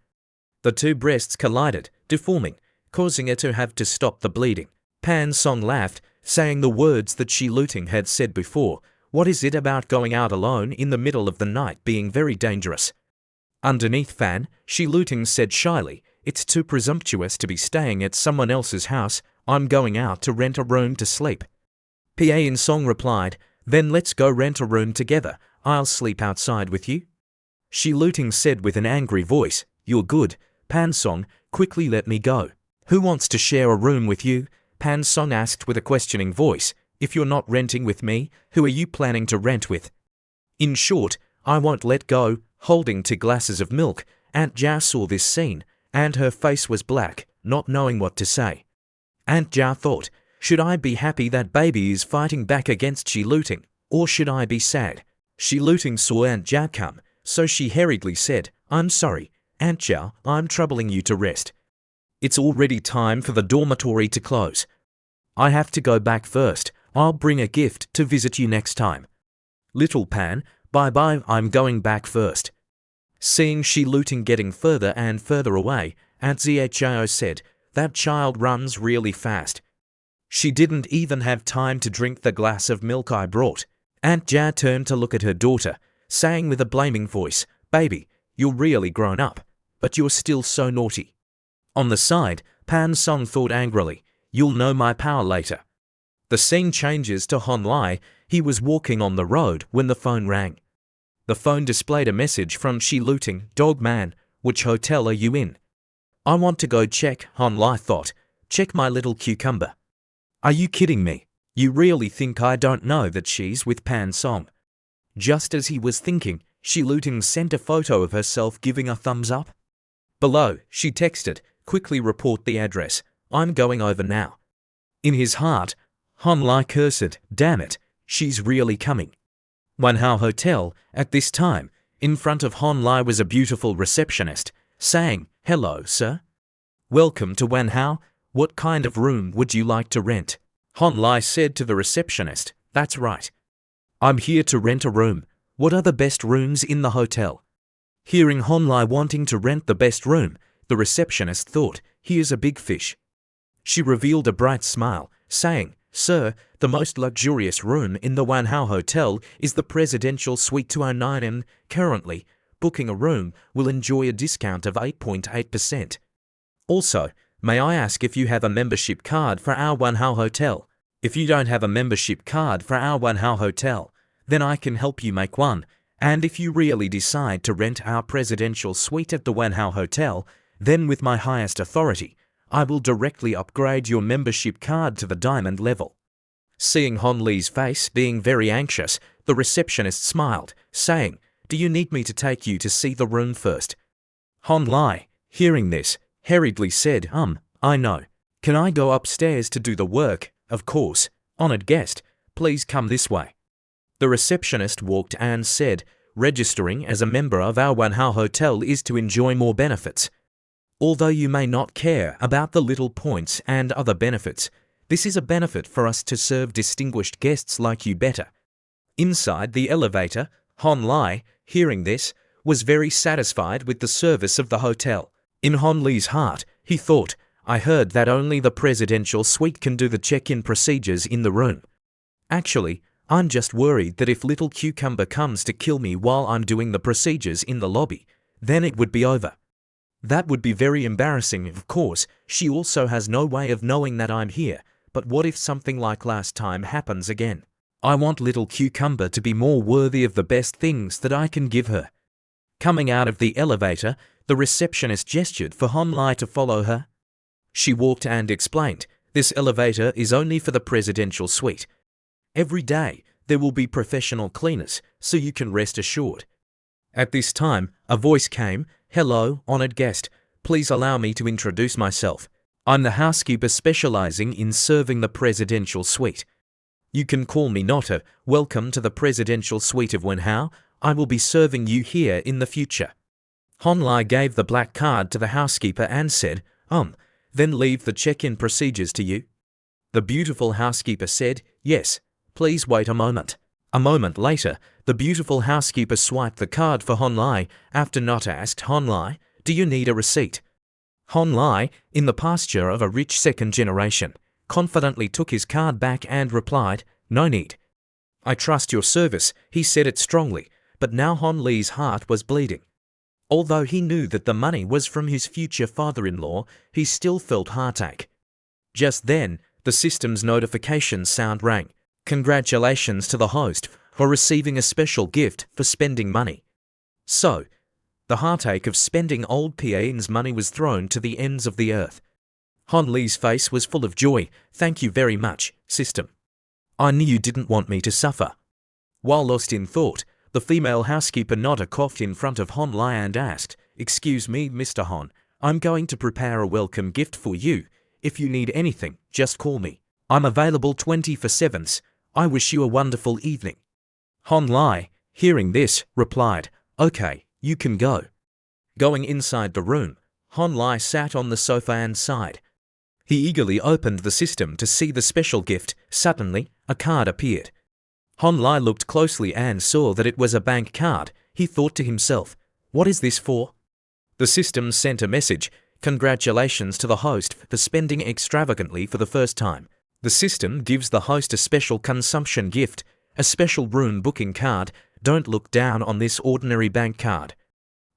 The two breasts collided, deforming, causing her to have to stop the bleeding. Pan Song laughed, saying the words that Shi Luting had said before. What is it about going out alone in the middle of the night being very dangerous? Underneath Fan, Shi Luting said shyly, "It's too presumptuous to be staying at someone else's house. I'm going out to rent a room to sleep." Pa In Song replied, "Then let's go rent a room together. I'll sleep outside with you." Shi Luting said with an angry voice, "You're good, Pan Song, quickly let me go." "Who wants to share a room with you?" Pan Song asked with a questioning voice. "If you're not renting with me, who are you planning to rent with?" In short, I won't let go. Holding 2 glasses of milk, Aunt Jia saw this scene, and her face was black, not knowing what to say. Aunt Jia thought, should I be happy that baby is fighting back against Shi Luting, or should I be sad? Shi Luting saw Aunt Jia come, so she hurriedly said, "I'm sorry, Aunt Jia, I'm troubling you to rest. It's already time for the dormitory to close. I have to go back first. I'll bring a gift to visit you next time." "Little Pan, bye-bye, I'm going back first." Seeing Shi Luting getting further and further away, Aunt Zhao said, "That child runs really fast. She didn't even have time to drink the glass of milk I brought." Aunt Jia turned to look at her daughter, saying with a blaming voice, "Baby, you're really grown up, but you're still so naughty." On the side, Pan Song thought angrily, "You'll know my power later." The scene changes to Hon Lai. He was walking on the road when the phone rang. The phone displayed a message from Shi Luting, "Dog man, which hotel are you in?" "I want to go check," Hon Lai thought. "Check my little cucumber." "Are you kidding me? You really think I don't know that she's with Pan Song?" Just as he was thinking, Shi Luting sent a photo of herself giving a thumbs up. Below, she texted, "Quickly report the address. I'm going over now." In his heart, Hon Lai cursed, "Damn it, she's really coming." Manhua Hotel, at this time, in front of Hon Lai was a beautiful receptionist, saying, "Hello, sir. Welcome to Manhua. What kind of room would you like to rent?" Hon Lai said to the receptionist, "That's right. I'm here to rent a room. What are the best rooms in the hotel?" Hearing Hon Lai wanting to rent the best room, the receptionist thought, "Here's a big fish." She revealed a bright smile, saying, "Sir, the most luxurious room in the Manhua Hotel is the Presidential Suite 209 and, currently, booking a room will enjoy a discount of 8.8%. Also, may I ask if you have a membership card for our Manhua Hotel? If you don't have a membership card for our Manhua Hotel, then I can help you make one, and if you really decide to rent our Presidential Suite at the Manhua Hotel, then with my highest authority, I will directly upgrade your membership card to the diamond level." Seeing Hon Lai's face being very anxious, the receptionist smiled, saying, "Do you need me to take you to see the room first?" Hon Lai, hearing this, hurriedly said, I know. Can I go upstairs to do the work?" "Of course. Honored guest, please come this way." The receptionist walked and said, "Registering as a member of our Manhua Hotel is to enjoy more benefits. Although you may not care about the little points and other benefits, this is a benefit for us to serve distinguished guests like you better." Inside the elevator, Hon Lai, hearing this, was very satisfied with the service of the hotel. In Hon Lai's heart, he thought, "I heard that only the Presidential Suite can do the check-in procedures in the room. Actually, I'm just worried that if little cucumber comes to kill me while I'm doing the procedures in the lobby, then it would be over. That would be very embarrassing. Of course, she also has no way of knowing that I'm here, but what if something like last time happens again? I want little cucumber to be more worthy of the best things that I can give her." Coming out of the elevator, the receptionist gestured for Hon Lai to follow her. She walked and explained, "This elevator is only for the Presidential Suite. Every day, there will be professional cleaners, so you can rest assured." At this time, a voice came, "Hello, honored guest. Please allow me to introduce myself. I'm the housekeeper specializing in serving the Presidential Suite. You can call me Nota. Welcome to the Presidential Suite of Manhua. I will be serving you here in the future." Hon Lai gave the black card to the housekeeper and said, then leave the check-in procedures to you? The beautiful housekeeper said, yes, please wait a moment. A moment later, the beautiful housekeeper swiped the card for Hon Lai after not asked Hon Lai, do you need a receipt? Hon Lai, in the posture of a rich second generation, confidently took his card back and replied, no need. I trust your service, he said it strongly, but now Hon Li's heart was bleeding. Although he knew that the money was from his future father-in-law, he still felt heartache. Just then, the system's notification sound rang. Congratulations to the host for receiving a special gift for spending money. So, the heartache of spending old PAN's money was thrown to the ends of the earth. Hon Li's face was full of joy. Thank you very much, system. I knew you didn't want me to suffer. While lost in thought, the female housekeeper nodded, coughed in front of Hon Lai and asked, excuse me, Mr. Hon, I'm going to prepare a welcome gift for you. If you need anything, just call me. I'm available 24/7. I wish you a wonderful evening. Hon Lai, hearing this, replied, okay, you can go. Going inside the room, Hon Lai sat on the sofa and sighed. He eagerly opened the system to see the special gift. Suddenly, a card appeared. Hon Lai looked closely and saw that it was a bank card. He thought to himself, what is this for? The system sent a message, congratulations to the host for spending extravagantly for the first time. The system gives the host a special consumption gift, a special room booking card. Don't look down on this ordinary bank card.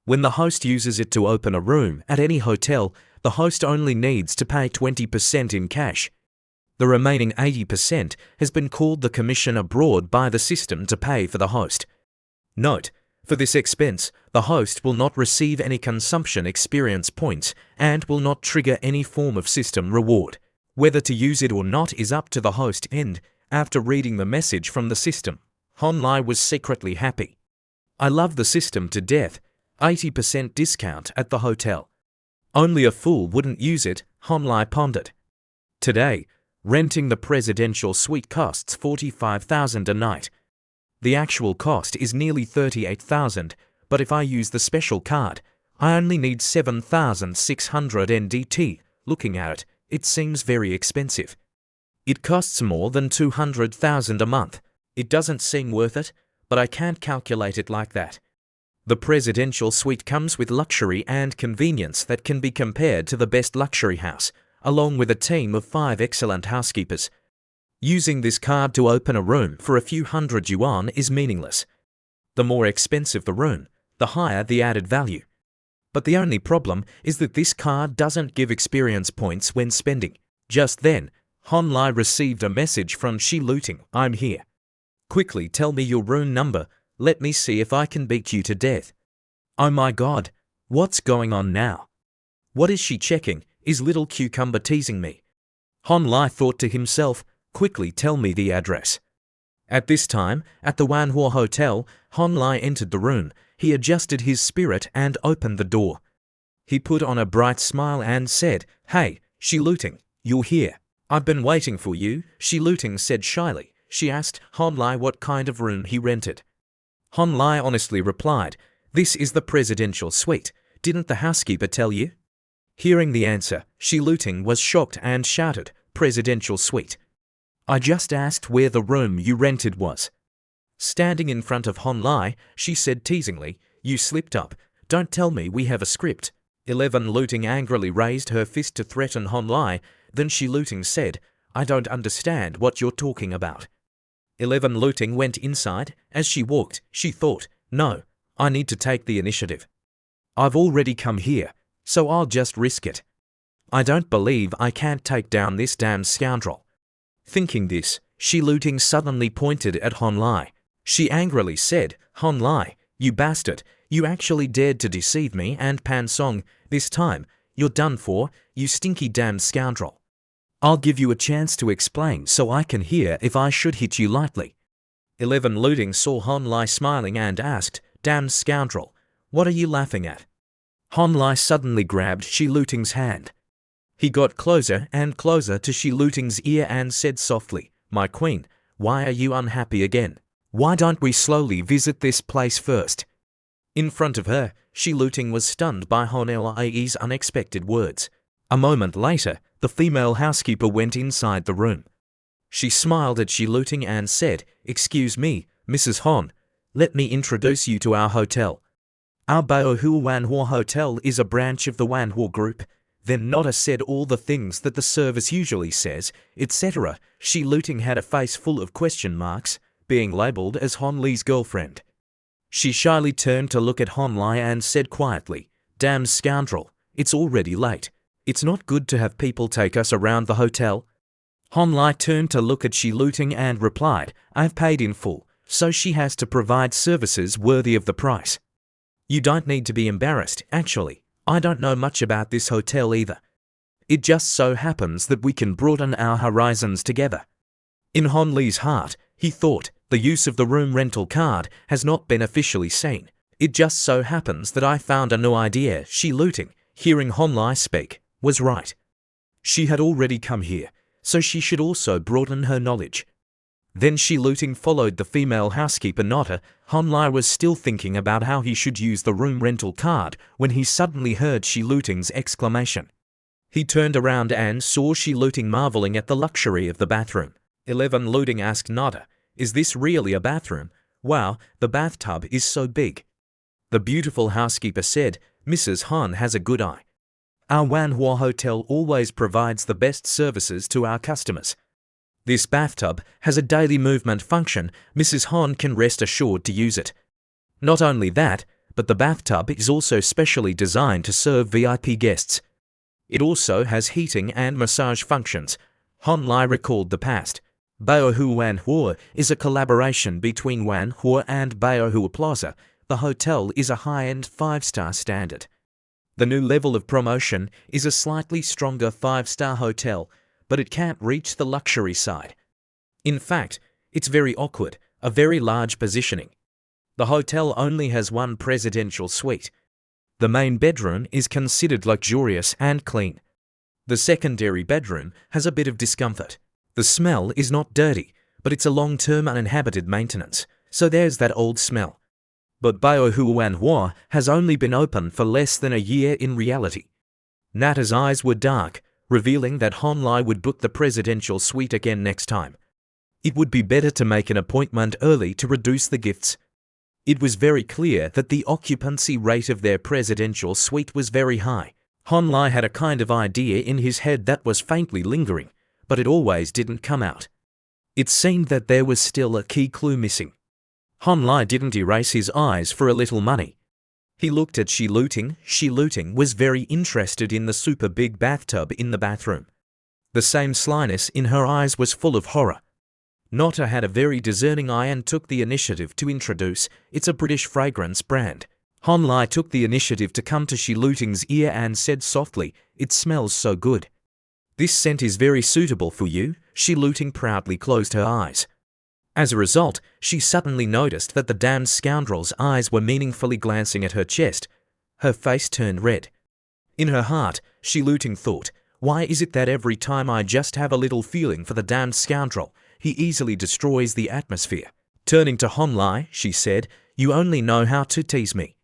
When the host uses it to open a room at any hotel, the host only needs to pay 20% in cash. The remaining 80% has been called the commission abroad by the system to pay for the host. Note, for this expense, the host will not receive any consumption experience points and will not trigger any form of system reward. Whether to use it or not is up to the host. And, after reading the message from the system, Hon Lai was secretly happy. I love the system to death. 80% discount at the hotel. Only a fool wouldn't use it, Hon Lai pondered. Today, renting the presidential suite costs 45,000 a night. The actual cost is nearly 38,000, but if I use the special card, I only need 7,600 NDT. Looking at it, it seems very expensive. It costs more than 200,000 a month. It doesn't seem worth it, but I can't calculate it like that. The presidential suite comes with luxury and convenience that can be compared to the best luxury house, along with a team of 5 excellent housekeepers. Using this card to open a room for a few hundred yuan is meaningless. The more expensive the room, the higher the added value. But the only problem is that this card doesn't give experience points when spending. Just then, Hon Lai received a message from Shi Luting. I'm here. Quickly tell me your room number. Let me see if I can beat you to death. Oh my God, what's going on now? What is she checking? Is little cucumber teasing me? Hon Lai thought to himself, quickly tell me the address. At this time, at the Manhua Hotel, Hon Lai entered the room. He adjusted his spirit and opened the door. He put on a bright smile and said, hey, Shi Luting, you're here. I've been waiting for you, Shi Luting said shyly. She asked Hon Lai what kind of room he rented. Hon Lai honestly replied, this is the presidential suite. Didn't the housekeeper tell you? Hearing the answer, Shi Luting was shocked and shouted, presidential suite. I just asked where the room you rented was. Standing in front of Hon Lai, she said teasingly, you slipped up. Don't tell me we have a script. 11 Luting angrily raised her fist to threaten Hon Lai. Then Shi Luting said, I don't understand what you're talking about. 11 Luting went inside. As she walked, she thought, no, I need to take the initiative. I've already come here, so I'll just risk it. I don't believe I can't take down this damn scoundrel. Thinking this, Shi Luting suddenly pointed at Hon Lai. She angrily said, Hon Lai, you bastard, you actually dared to deceive me and Pan Song. This time, you're done for, you stinky damn scoundrel. I'll give you a chance to explain so I can hear if I should hit you lightly. 11 Luting saw Hon Lai smiling and asked, damn scoundrel, what are you laughing at? Hon Lai suddenly grabbed Shi Luting's hand. He got closer and closer to Shi Luting's ear and said softly, my queen, why are you unhappy again? Why don't we slowly visit this place first? In front of her, Shi Luting was stunned by Hon Lai's unexpected words. A moment later, the female housekeeper went inside the room. She smiled at Shi Luting and said, "Excuse me, Mrs. Hon. Let me introduce you to our hotel. Our Baohu Wanhua Hotel is a branch of the Wanhua Group." Then Nota said all the things that the service usually says, etc. Shi Luting had a face full of question marks, being labelled as Hon Li's girlfriend. She shyly turned to look at Hon Li and said quietly, "Damn scoundrel, it's already late. It's not good to have people take us around the hotel." Hon Li turned to look at Shi Luting and replied, "I've paid in full, so she has to provide services worthy of the price. You don't need to be embarrassed, actually. I don't know much about this hotel either. It just so happens that we can broaden our horizons together." In Hon Li's heart, he thought, the use of the room rental card has not been officially seen. It just so happens that I found a new idea. Shi Luting, hearing Hon Li speak, was right. She had already come here, so she should also broaden her knowledge. Then Shi Luting followed the female housekeeper Nota. Hon Li was still thinking about how he should use the room rental card when he suddenly heard Shi Luting's exclamation. He turned around and saw Shi Luting marveling at the luxury of the bathroom. 11 Luting asked Nota, "Is this really a bathroom? Wow, the bathtub is so big." The beautiful housekeeper said, "Mrs. Han has a good eye. Our Wanhua Hotel always provides the best services to our customers. This bathtub has a daily movement function. Mrs. Han can rest assured to use it. Not only that, but the bathtub is also specially designed to serve VIP guests. It also has heating and massage functions." Hon Li recalled the past. Baohu Wanhua is a collaboration between Wanhua and Baohu Plaza. The hotel is a high-end 5-star standard. The new level of promotion is a slightly stronger 5-star hotel, but it can't reach the luxury side. In fact, it's very awkward, a very large positioning. The hotel only has one presidential suite. The main bedroom is considered luxurious and clean. The secondary bedroom has a bit of discomfort. The smell is not dirty, but it's a long-term uninhabited maintenance, so there's that old smell. But Baohu Wanhua has only been open for less than a year in reality. Nata's eyes were dark, revealing that Hon Li would book the presidential suite again next time. It would be better to make an appointment early to reduce the gifts. It was very clear that the occupancy rate of their presidential suite was very high. Hon Li had a kind of idea in his head that was faintly lingering, but it always didn't come out. It seemed that there was still a key clue missing. Hon Li didn't erase his eyes for a little money. He looked at Shi Luting. Shi Luting was very interested in the super big bathtub in the bathroom. The same slyness in her eyes was full of horror. Nota had a very discerning eye and took the initiative to introduce. It's a British fragrance brand. Hon Li took the initiative to come to Shi Luting's ear and said softly, "It smells so good. This scent is very suitable for you." Shi Luting proudly closed her eyes. As a result, she suddenly noticed that the damned scoundrel's eyes were meaningfully glancing at her chest. Her face turned red. In her heart, Shi Luting thought, "Why is it that every time I just have a little feeling for the damned scoundrel, he easily destroys the atmosphere?" Turning to Hon Li, she said, "You only know how to tease me."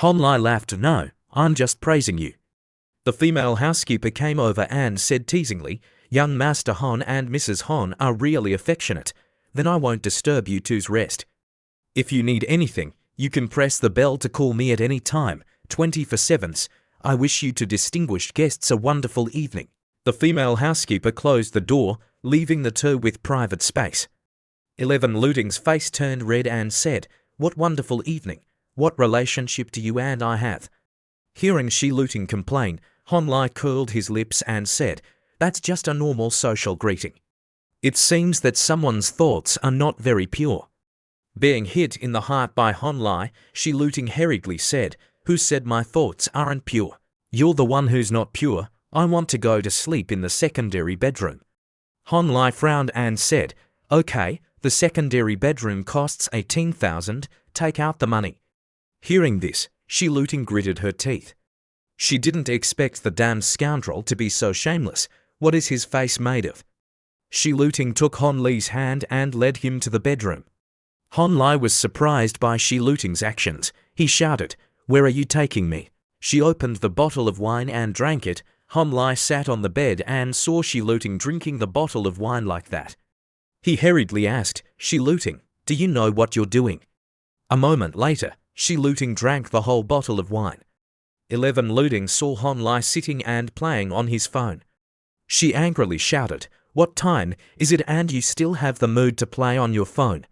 Hon Li laughed. "No, I'm just praising you." The female housekeeper came over and said teasingly, "Young Master Hon and Mrs. Hon are really affectionate. Then I won't disturb you two's rest. If you need anything, you can press the bell to call me at any time, 24/7. I wish you two distinguished guests a wonderful evening." The female housekeeper closed the door, leaving the two with private space. 11 Luting's face turned red and said, "What wonderful evening. What relationship do you and I have?" Hearing Shi Luting complain, Hon Li curled his lips and said, "That's just a normal social greeting. It seems that someone's thoughts are not very pure." Being hit in the heart by Hon Li, Shi Luting hurriedly said, "Who said my thoughts aren't pure? You're the one who's not pure. I want to go to sleep in the secondary bedroom." Hon Li frowned and said, "Okay, the secondary bedroom costs 18,000, take out the money." Hearing this, Shi Luting gritted her teeth. She didn't expect the damned scoundrel to be so shameless. What is his face made of? Shi Luting took Hon Li's hand and led him to the bedroom. Hon Li was surprised by Shi Luting's actions. He shouted, "Where are you taking me?" She opened the bottle of wine and drank it. Han Lai sat on the bed and saw Shi Luting drinking the bottle of wine like that. He hurriedly asked, Shi Luting, do you know what you're doing? A moment later, Shi Luting drank the whole bottle of wine. 11 Luting saw Han Lai sitting and playing on his phone. She angrily shouted, what time is it and you still have the mood to play on your phone?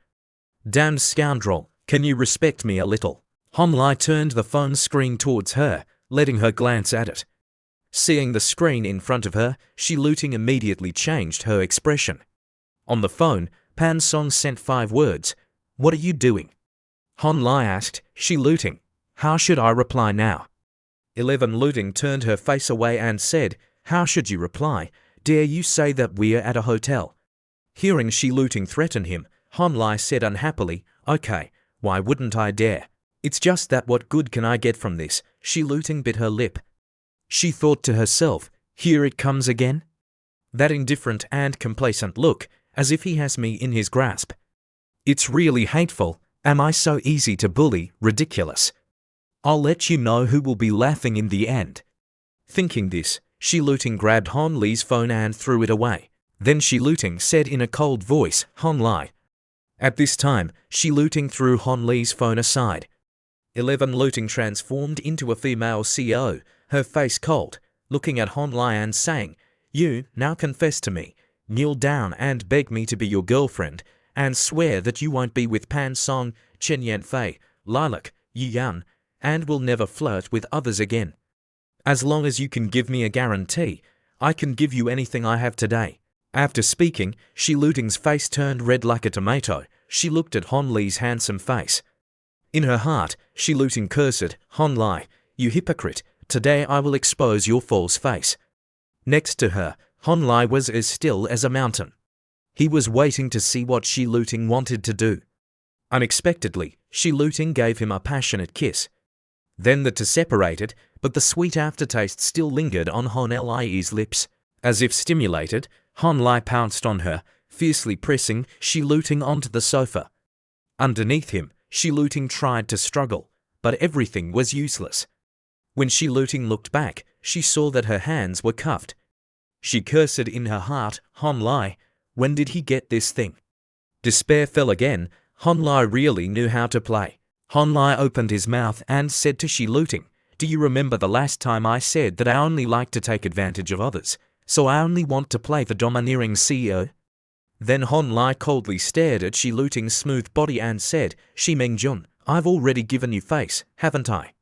Damn scoundrel, can you respect me a little? Han Lai turned the phone screen towards her, letting her glance at it. Seeing the screen in front of her, Shi Luting immediately changed her expression. On the phone, Pan Song sent 5 words. What are you doing? Han Lai asked, Shi Luting, how should I reply now? 11 Luting turned her face away and said, how should you reply? Dare you say that we're at a hotel? Hearing Shi Luting threaten him, Han Lai said unhappily, okay, why wouldn't I dare? It's just that what good can I get from this? Shi Luting bit her lip. She thought to herself, here it comes again? That indifferent and complacent look, as if he has me in his grasp. It's really hateful. Am I so easy to bully? Ridiculous. I'll let you know who will be laughing in the end. Thinking this, Shi Luting grabbed Han Lai's phone and threw it away. Then Shi Luting said in a cold voice, Han Lai. At this time, Shi Luting threw Han Lai's phone aside. 11 Luting transformed into a female CEO, her face cold, looking at Han Lai and saying, you now confess to me, kneel down and beg me to be your girlfriend, and swear that you won't be with Pan Song, Chen Yanfei, Lilac, Yi Yan, and will never flirt with others again. As long as you can give me a guarantee, I can give you anything I have today. After speaking, Shi Luting's face turned red like a tomato. She looked at Han Lai's handsome face. In her heart, Shi Luting cursed, Han Lai, you hypocrite, today I will expose your false face. Next to her, Han Lai was as still as a mountain. He was waiting to see what Shi Luting wanted to do. Unexpectedly, Shi Luting gave him a passionate kiss. Then the two separated, but the sweet aftertaste still lingered on Han Lai's lips. As if stimulated, Han Lai pounced on her, fiercely pressing Shi Luting onto the sofa. Underneath him, Shi Luting tried to struggle, but everything was useless. When Shi Luting looked back, she saw that her hands were cuffed. She cursed in her heart, Han Lai, when did he get this thing? Despair fell again. Han Lai really knew how to play. Han Lai opened his mouth and said to Shi Luting, do you remember the last time I said that I only like to take advantage of others, so I only want to play the domineering CEO? Then Han Lai coldly stared at Shi Luting's smooth body and said, Shi Mingjun, I've already given you face, haven't I?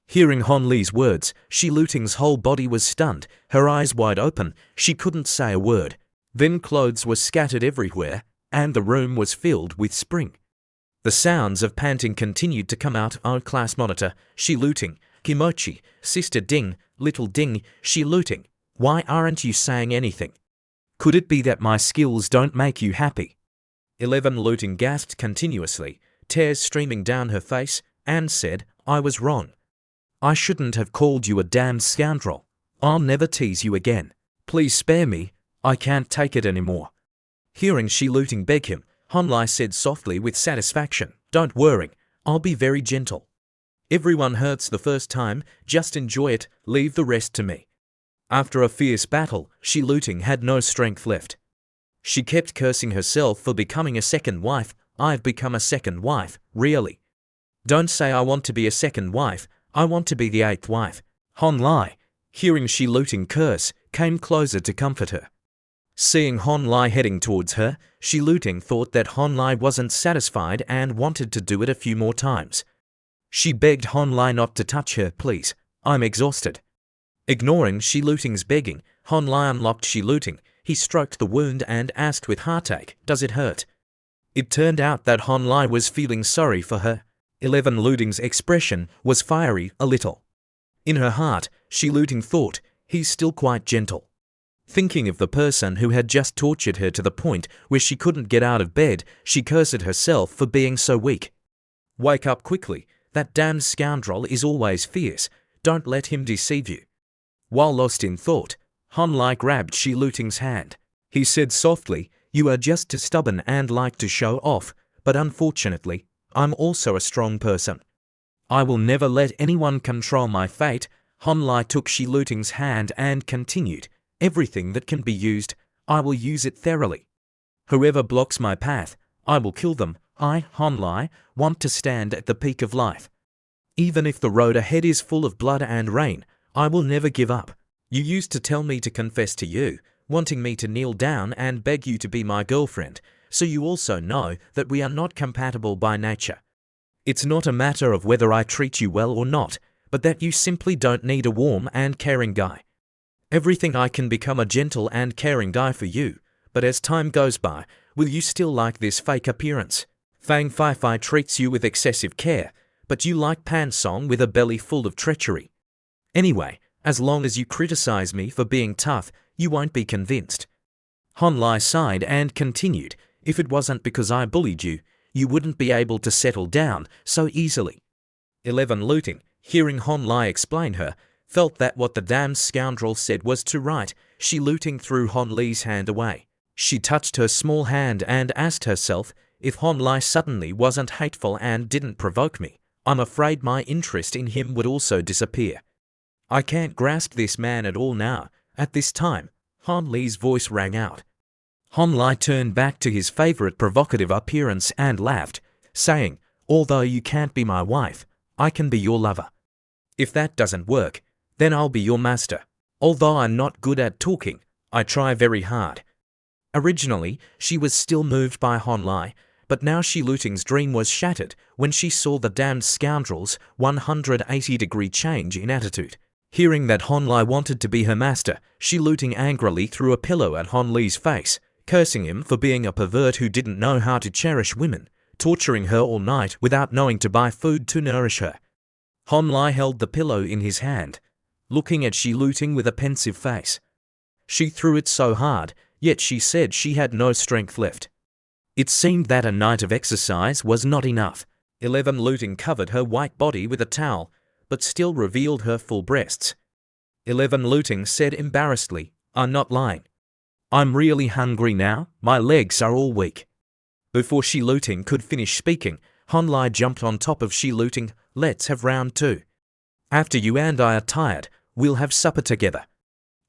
Hearing Han Lai's words, Shi Luting's whole body was stunned, her eyes wide open, she couldn't say a word. Then clothes were scattered everywhere, and the room was filled with spring. The sounds of panting continued to come out on class monitor. Shi Luting, Kimochi, Sister Ding, Little Ding, Shi Luting, why aren't you saying anything? Could it be that my skills don't make you happy? 11 Luting gasped continuously, tears streaming down her face, and said, I was wrong. I shouldn't have called you a damned scoundrel. I'll never tease you again. Please spare me, I can't take it anymore. Hearing Shi Luting beg him, Han Lai said softly with satisfaction, don't worry, I'll be very gentle. Everyone hurts the first time, just enjoy it, leave the rest to me. After a fierce battle, Shi Luting had no strength left. She kept cursing herself for becoming a second wife. I've become a second wife, really. Don't say I want to be a second wife, I want to be the 8th wife. Han Lai, hearing Shi Luting curse, came closer to comfort her. Seeing Han Lai heading towards her, Shi Luting thought that Han Lai wasn't satisfied and wanted to do it a few more times. She begged Han Lai not to touch her, please, I'm exhausted. Ignoring Shi Luting's begging, Han Lai unlocked Shi Luting. He stroked the wound and asked with heartache, does it hurt? It turned out that Han Lai was feeling sorry for her. 11 Luting's expression was fiery a little. In her heart, Shi Luting thought, he's still quite gentle. Thinking of the person who had just tortured her to the point where she couldn't get out of bed, she cursed herself for being so weak. Wake up quickly, that damned scoundrel is always fierce, don't let him deceive you. While lost in thought, Han Lai grabbed Shi Luting's hand. He said softly, you are just too stubborn and like to show off, but unfortunately, I'm also a strong person. I will never let anyone control my fate. Han Lai took Shi Luting's hand and continued, everything that can be used, I will use it thoroughly. Whoever blocks my path, I will kill them. I, Han Lai, want to stand at the peak of life. Even if the road ahead is full of blood and rain, I will never give up. You used to tell me to confess to you, wanting me to kneel down and beg you to be my girlfriend, so you also know that we are not compatible by nature. It's not a matter of whether I treat you well or not, but that you simply don't need a warm and caring guy. Everything I can become a gentle and caring guy for you, but as time goes by, will you still like this fake appearance? Fang Fai Fai treats you with excessive care, but you like Pan Song with a belly full of treachery. Anyway, as long as you criticize me for being tough, you won't be convinced. Han Lai sighed and continued, if it wasn't because I bullied you, you wouldn't be able to settle down so easily. 11 Looting, hearing Han Lai explain her, felt that what the damned scoundrel said was too right. Shi Luting threw Han Li's hand away. She touched her small hand and asked herself, if Han Lai suddenly wasn't hateful and didn't provoke me, I'm afraid my interest in him would also disappear. I can't grasp this man at all now. At this time, Han Li's voice rang out. Han Lai turned back to his favorite provocative appearance and laughed, saying, although you can't be my wife, I can be your lover. If that doesn't work, then I'll be your master. Although I'm not good at talking, I try very hard. Originally, she was still moved by Han Lai, but now Shi Luting's dream was shattered when she saw the damned scoundrel's 180-degree change in attitude. Hearing that Han Lai wanted to be her master, Shi Luting angrily threw a pillow at Han Li's face, cursing him for being a pervert who didn't know how to cherish women, torturing her all night without knowing to buy food to nourish her. Han Lai held the pillow in his hand, looking at Shi Luting with a pensive face. She threw it so hard, yet she said she had no strength left. It seemed that a night of exercise was not enough. 11 Looting covered her white body with a towel, but still revealed her full breasts. 11 Looting said embarrassedly, I'm not lying. I'm really hungry now, my legs are all weak. Before Shi Luting could finish speaking, Han Lai jumped on top of Shi Luting, let's have round 2. After you and I are tired, we'll have supper together.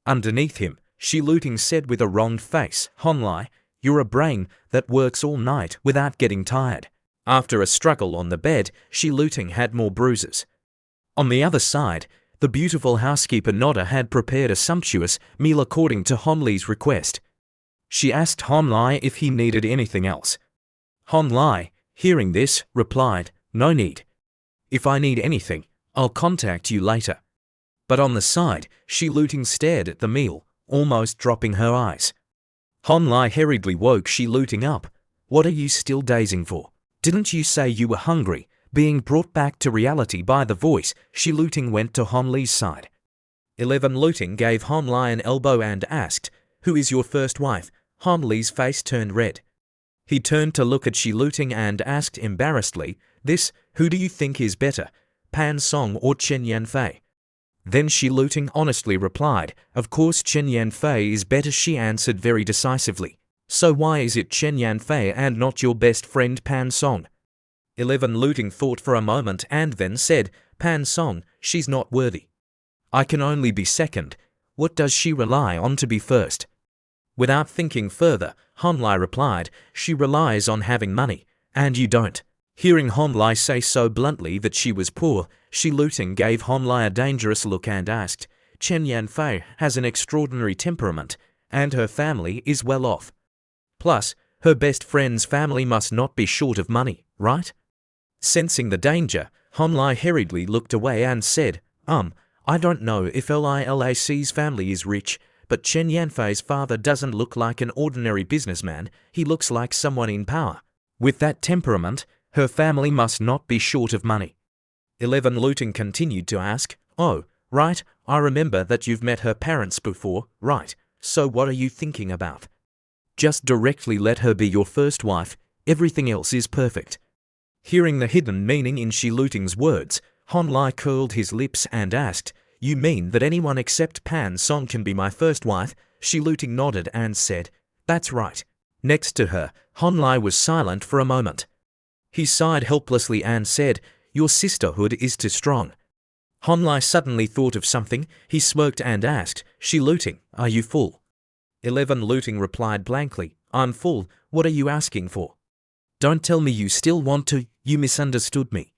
Underneath him, Shi Luting said with a wronged face, Han Lai, you're a brain that works all night without getting tired. After a struggle on the bed, Shi Luting had more bruises. On the other side, the beautiful housekeeper Nodda had prepared a sumptuous meal according to Han Li's request. She asked Han Lai if he needed anything else. Han Lai, hearing this, replied, no need. If I need anything, I'll contact you later. But on the side, Shi Luting stared at the meal, almost dropping her eyes. Han Lai hurriedly woke Shi Luting up. What are you still dazing for? Didn't you say you were hungry? Being brought back to reality by the voice, Shi Luting went to Han Li's side. 11 Looting gave Han Lai an elbow and asked, who is your first wife? Han Li's face turned red. He turned to look at Shi Luting and asked embarrassedly, this, who do you think is better, Pan Song or Chen Yanfei? Then Shi Luting honestly replied, of course Chen Yanfei is better. She answered very decisively. So why is it Chen Yanfei and not your best friend Pan Song? 11 Looting thought for a moment and then said, Pan Song, she's not worthy. I can only be second. What does she rely on to be first? Without thinking further, Han Lai replied, she relies on having money, and you don't. Hearing Han Lai say so bluntly that she was poor, Shi Luting gave Han Lai a dangerous look and asked, Chen Yanfei has an extraordinary temperament, and her family is well off. Plus, her best friend's family must not be short of money, right? Sensing the danger, Han Lai hurriedly looked away and said, I don't know if Lilac's family is rich, but Chen Yanfei's father doesn't look like an ordinary businessman, he looks like someone in power. With that temperament, her family must not be short of money. 11 Looting continued to ask, oh, right, I remember that you've met her parents before, right, so what are you thinking about? Just directly let her be your first wife, everything else is perfect. Hearing the hidden meaning in Shi Luting's words, Han Lai curled his lips and asked, you mean that anyone except Pan Song can be my first wife? Shi Luting nodded and said, that's right. Next to her, Han Lai was silent for a moment. He sighed helplessly and said, your sisterhood is too strong. Han Lai suddenly thought of something. He smirked and asked, "She looting, are you full?" 11 looting replied blankly, "I'm full, what are you asking for? Don't tell me you still want to, you misunderstood me.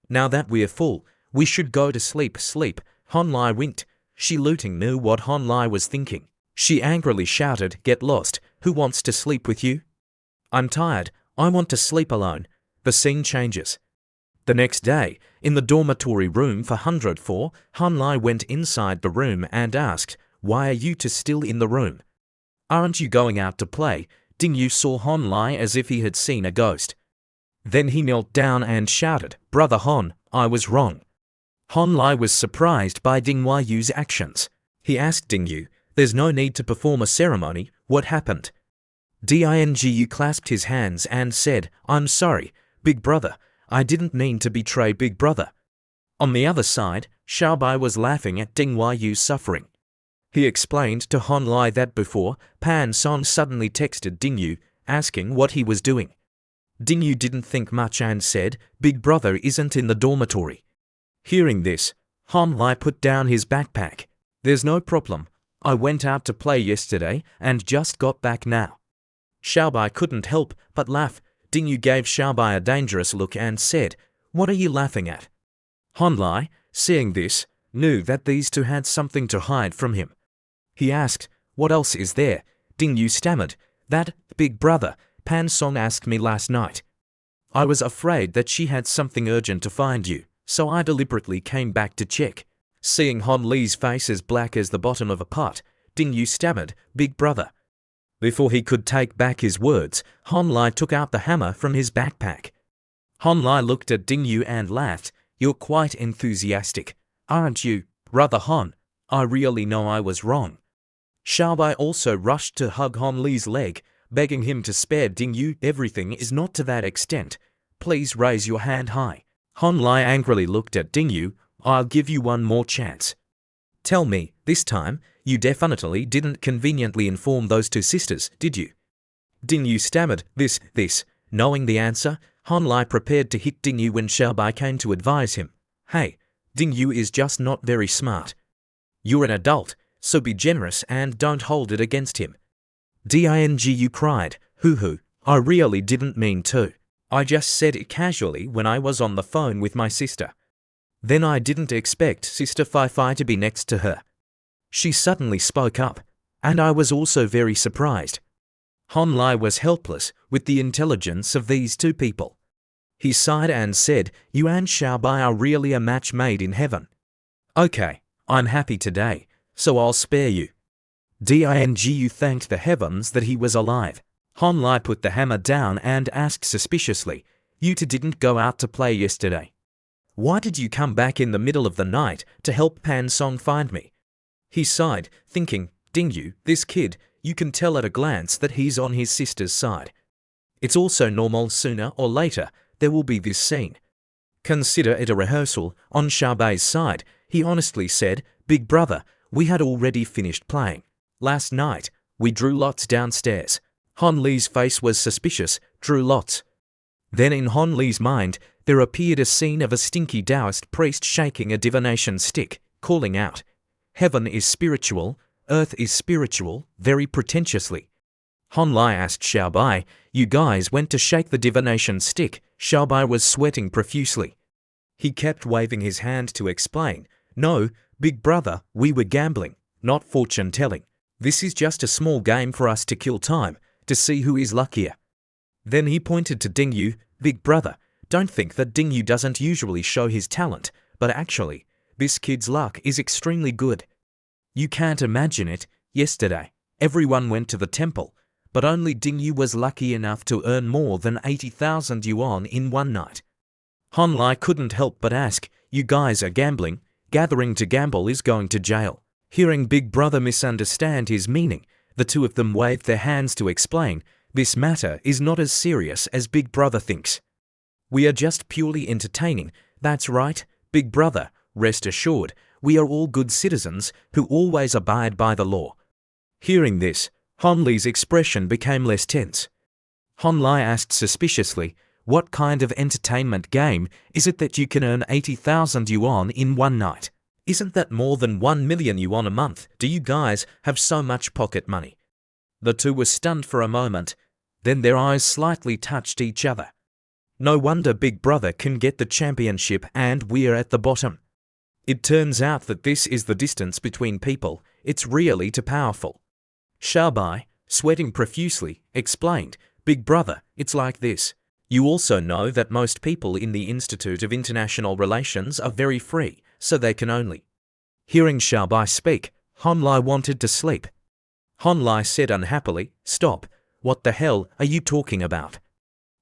Now that we're full, we should go to sleep. Han Lai winked. She looting knew what Han Lai was thinking. She angrily shouted, "Get lost, who wants to sleep with you? I'm tired, I want to sleep alone." The scene changes. The next day, in the dormitory room for 104, Han Lai went inside the room and asked, "Why are you two still in the room? Aren't you going out to play?" Ding Yu saw Han Lai as if he had seen a ghost. Then he knelt down and shouted, "Brother Han, I was wrong." Han Lai was surprised by Ding Yu's actions. He asked Ding Yu, "There's no need to perform a ceremony, what happened?" Ding Yu clasped his hands and said, "I'm sorry, big brother, I didn't mean to betray big brother." On the other side, Xiaobai was laughing at Ding Yu's suffering. He explained to Han Lai that before, Pan Song suddenly texted Ding Yu, asking what he was doing. Ding Yu didn't think much and said, "Big brother isn't in the dormitory." Hearing this, Han Lai put down his backpack. "There's no problem. I went out to play yesterday and just got back now." Xiaobai couldn't help but laugh. Ding Yu gave Xiaobai a dangerous look and said, "What are you laughing at?" Han Lai, seeing this, knew that these two had something to hide from him. He asked, "What else is there?" Ding Yu stammered, "That, big brother, Pan Song asked me last night. I was afraid that she had something urgent to find you, so I deliberately came back to check." Seeing Han Li's face as black as the bottom of a pot, Ding Yu stammered, "Big brother." Before he could take back his words, Han Lai took out the hammer from his backpack. Han Lai looked at Ding Yu and laughed, "You're quite enthusiastic, aren't you, brother Han? I really know I was wrong." Xiaobai also rushed to hug Han Li's leg, begging him to spare Ding Yu. "Everything is not to that extent. Please raise your hand high." Han Lai angrily looked at Ding Yu, "I'll give you one more chance. Tell me, this time, you definitely didn't conveniently inform those two sisters, did you?" Ding Yu stammered, this. Knowing the answer, Han Lai prepared to hit Ding Yu when Xiaobai came to advise him. "Hey, Ding Yu is just not very smart. You're an adult, so be generous and don't hold it against him." Ding Yu cried, Hoo, I really didn't mean to. I just said it casually when I was on the phone with my sister. Then I didn't expect Sister Fi to be next to her. She suddenly spoke up, and I was also very surprised." Han Lai was helpless with the intelligence of these two people. He sighed and said, "You and Xiaobai are really a match made in heaven. Okay, I'm happy today, so I'll spare you." Ding Yu thanked the heavens that he was alive. Han Lai put the hammer down and asked suspiciously, "You two didn't go out to play yesterday. Why did you come back in the middle of the night to help Pan Song find me?" He sighed, thinking, "Ding Yu, this kid, you can tell at a glance that he's on his sister's side. It's also normal sooner or later there will be this scene. Consider it a rehearsal." On Xiaobai's side, he honestly said, "Big brother, we had already finished playing. Last night, we drew lots downstairs." Han Li's face was suspicious, drew lots. Then in Han Li's mind, there appeared a scene of a stinky Taoist priest shaking a divination stick, calling out, "Heaven is spiritual, earth is spiritual," very pretentiously. Han Lai asked Xiaobai, "You guys went to shake the divination stick?" Xiaobai was sweating profusely. He kept waving his hand to explain, "No, big brother, we were gambling, not fortune-telling. This is just a small game for us to kill time, to see who is luckier." Then he pointed to Ding Yu, "Big brother, don't think that Ding Yu doesn't usually show his talent, but actually, this kid's luck is extremely good. You can't imagine it, yesterday, everyone went to the temple, but only Ding Yu was lucky enough to earn more than 80,000 yuan in one night." Han Lai couldn't help but ask, "You guys are gambling? Gathering to gamble is going to jail." Hearing Big Brother misunderstand his meaning, the two of them waved their hands to explain, "This matter is not as serious as Big Brother thinks. We are just purely entertaining. That's right, Big Brother, rest assured, we are all good citizens who always abide by the law." Hearing this, Han Li's expression became less tense. Han Lai asked suspiciously, What kind of entertainment game is it that you can earn 80,000 yuan in one night? Isn't that more than 1 million yuan a month? Do you guys have so much pocket money? The two were stunned for a moment, then their eyes slightly touched each other. No wonder Big Brother can get the championship and we're at the bottom. It turns out that this is the distance between people. It's really too powerful. Xiaobai, sweating profusely, explained, Big Brother, it's like this. You also know that most people in the Institute of International Relations are very free, so they can only. Hearing Xiaobai speak, Honlai wanted to sleep. Honlai said unhappily, Stop, what the hell are you talking about?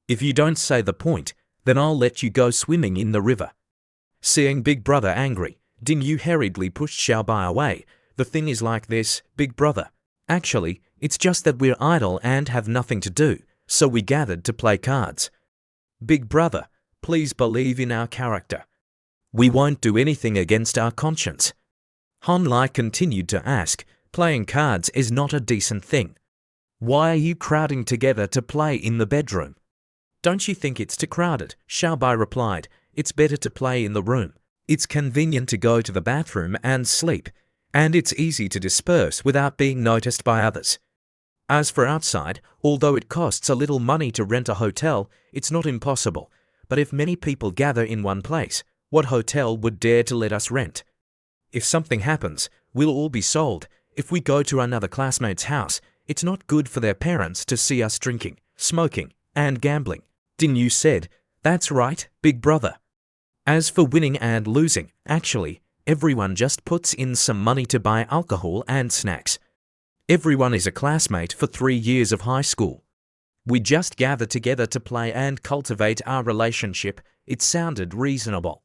If you don't say the point, then I'll let you go swimming in the river. Seeing Big Brother angry, Din Yu hurriedly pushed Xiaobai away. The thing is like this, Big Brother. Actually, it's just that we're idle and have nothing to do, so we gathered to play cards. Big Brother, please believe in our character. We won't do anything against our conscience. Honlai continued to ask, playing cards is not a decent thing. Why are you crowding together to play in the bedroom? Don't you think it's too crowded? Xiaobai replied, it's better to play in the room. It's convenient to go to the bathroom and sleep, and it's easy to disperse without being noticed by others. As for outside, although it costs a little money to rent a hotel, it's not impossible. But if many people gather in one place, what hotel would dare to let us rent? If something happens, we'll all be sold. If we go to another classmate's house, it's not good for their parents to see us drinking, smoking, and gambling. Din Yu said, That's right, Big Brother. As for winning and losing, actually, everyone just puts in some money to buy alcohol and snacks. Everyone is a classmate for 3 years of high school. We just gather together to play and cultivate our relationship. It sounded reasonable.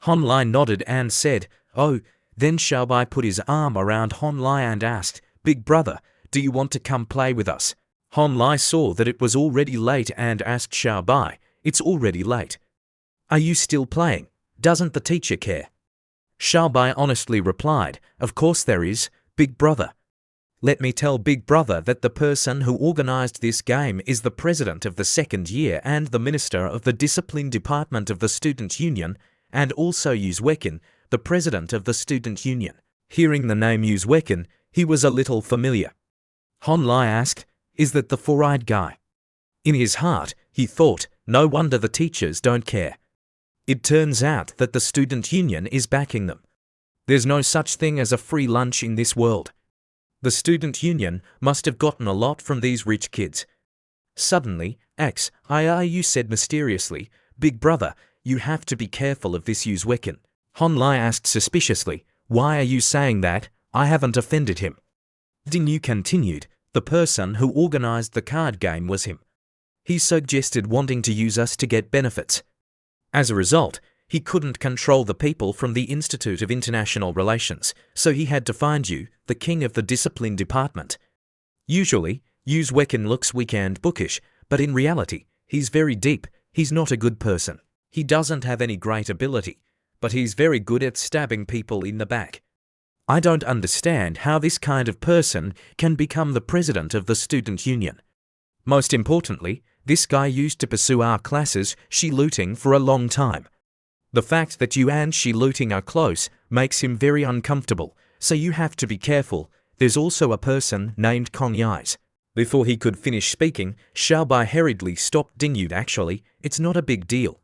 Honlai nodded and said, Oh, then Xiaobai put his arm around Honlai and asked, Big Brother, do you want to come play with us? Honlai saw that it was already late and asked Xiaobai, It's already late. Are you still playing? Doesn't the teacher care? Xiaobai honestly replied, Of course there is, Big Brother. Let me tell Big Brother that the person who organized this game is the president of the second year and the minister of the discipline department of the student union, and also Uzwekin, the president of the student union. Hearing the name Uzwekin, he was a little familiar. Honlai asked, Is that the four-eyed guy? In his heart, he thought, no wonder the teachers don't care. It turns out that the student union is backing them. There's no such thing as a free lunch in this world. The student union must have gotten a lot from these rich kids. Suddenly, XIRU said mysteriously, Big Brother, you have to be careful of this Uzwekin. Honlai asked suspiciously, Why are you saying that? I haven't offended him. Din Yu continued, The person who organized the card game was him. He suggested wanting to use us to get benefits. As a result, he couldn't control the people from the Institute of International Relations, so he had to find you, the king of the discipline department. Usually, Uzwekin looks weak and bookish, but in reality, he's very deep. He's not a good person. He doesn't have any great ability, but he's very good at stabbing people in the back. I don't understand how this kind of person can become the president of the student union. Most importantly, this guy used to pursue our classes, Shi-looting, for a long time. The fact that you and Shi-looting are close makes him very uncomfortable, so you have to be careful. There's also a person named Kong Yais. Before he could finish speaking, Xiaobai hurriedly stopped Din Yu. Actually, it's not a big deal.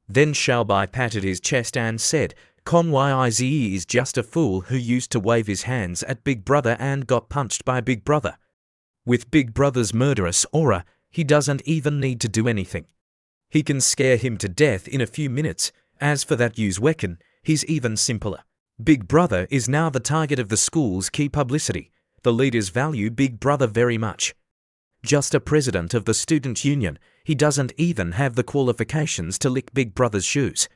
Then Xiaobai patted his chest and said, Kong Yize is just a fool who used to wave his hands at Big Brother and got punched by Big Brother. With Big Brother's murderous aura, he doesn't even need to do anything. He can scare him to death in a few minutes. As for that Uzwekin, he's even simpler. Big Brother is now the target of the school's key publicity. The leaders value Big Brother very much. Just a president of the student union, he doesn't even have the qualifications to lick Big Brother's shoes.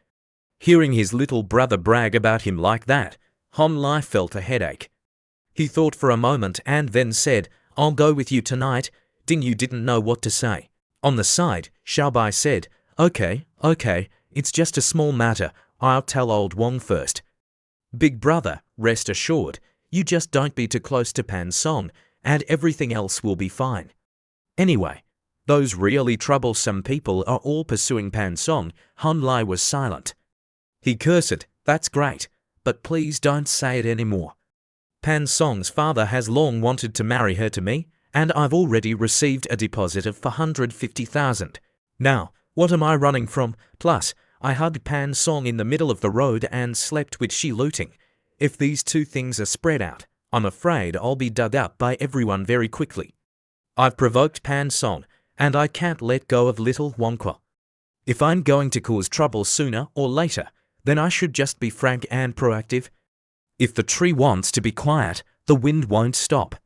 Hearing his little brother brag about him like that, Honlai felt a headache. He thought for a moment and then said, I'll go with you tonight. Din Yu didn't know what to say. On the side, Xiaobai said, Okay, it's just a small matter. I'll tell old Wong first. Big Brother, rest assured, you just don't be too close to Pan Song, and everything else will be fine. Anyway, Those really troublesome people are all pursuing Pan Song. Han Lai was silent. He cursed, "That's great, but please don't say it anymore. Pan Song's father has long wanted to marry her to me, and I've already received a deposit of 450,000. Now, what am I running from? Plus, I hugged Pan Song in the middle of the road and slept with she looting. If these two things are spread out, I'm afraid I'll be dug up by everyone very quickly. I've provoked Pan Song, and I can't let go of little Wonqua. If I'm going to cause trouble sooner or later, then I should just be frank and proactive. If the tree wants to be quiet, the wind won't stop.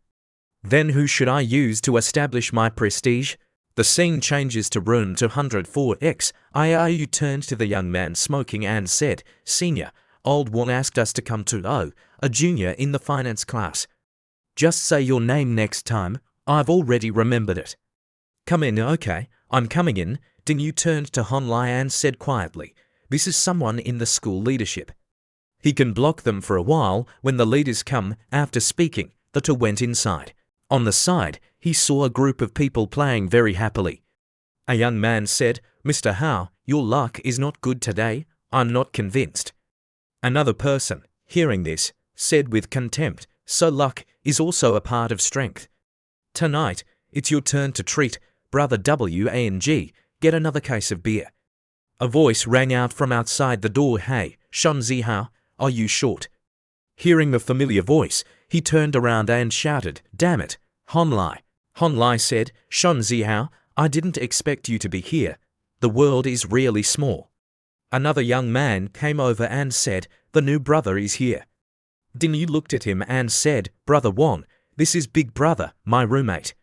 Then who should I use to establish my prestige?" The scene changes to room 204X. IRU turned to the young man smoking and said, "Senior, old Wong asked us to come to a junior in the finance class. Just say your name next time. I've already remembered it." "Come in." "Okay, I'm coming in." Ding Yu turned to Han Lai and said quietly, "This is someone in the school leadership. He can block them for a while when the leaders come." After speaking, the two went inside. On the side, he saw a group of people playing very happily. A young man said, "Mr. Hao, your luck is not good today. I'm not convinced." Another person, hearing this, said with contempt, "So luck is also a part of strength. Tonight, it's your turn to treat, Brother Wang. Get another case of beer." A voice rang out from outside the door. "Hey, Shan Zihao, are you short?" Hearing the familiar voice, he turned around and shouted, "Damn it, Han Lai." Han Lai said, "Shan Zihao, I didn't expect you to be here. The world is really small." Another young man came over and said, "The new brother is here." Ding Yu looked at him and said, "Brother Wong, this is Big Brother, my roommate."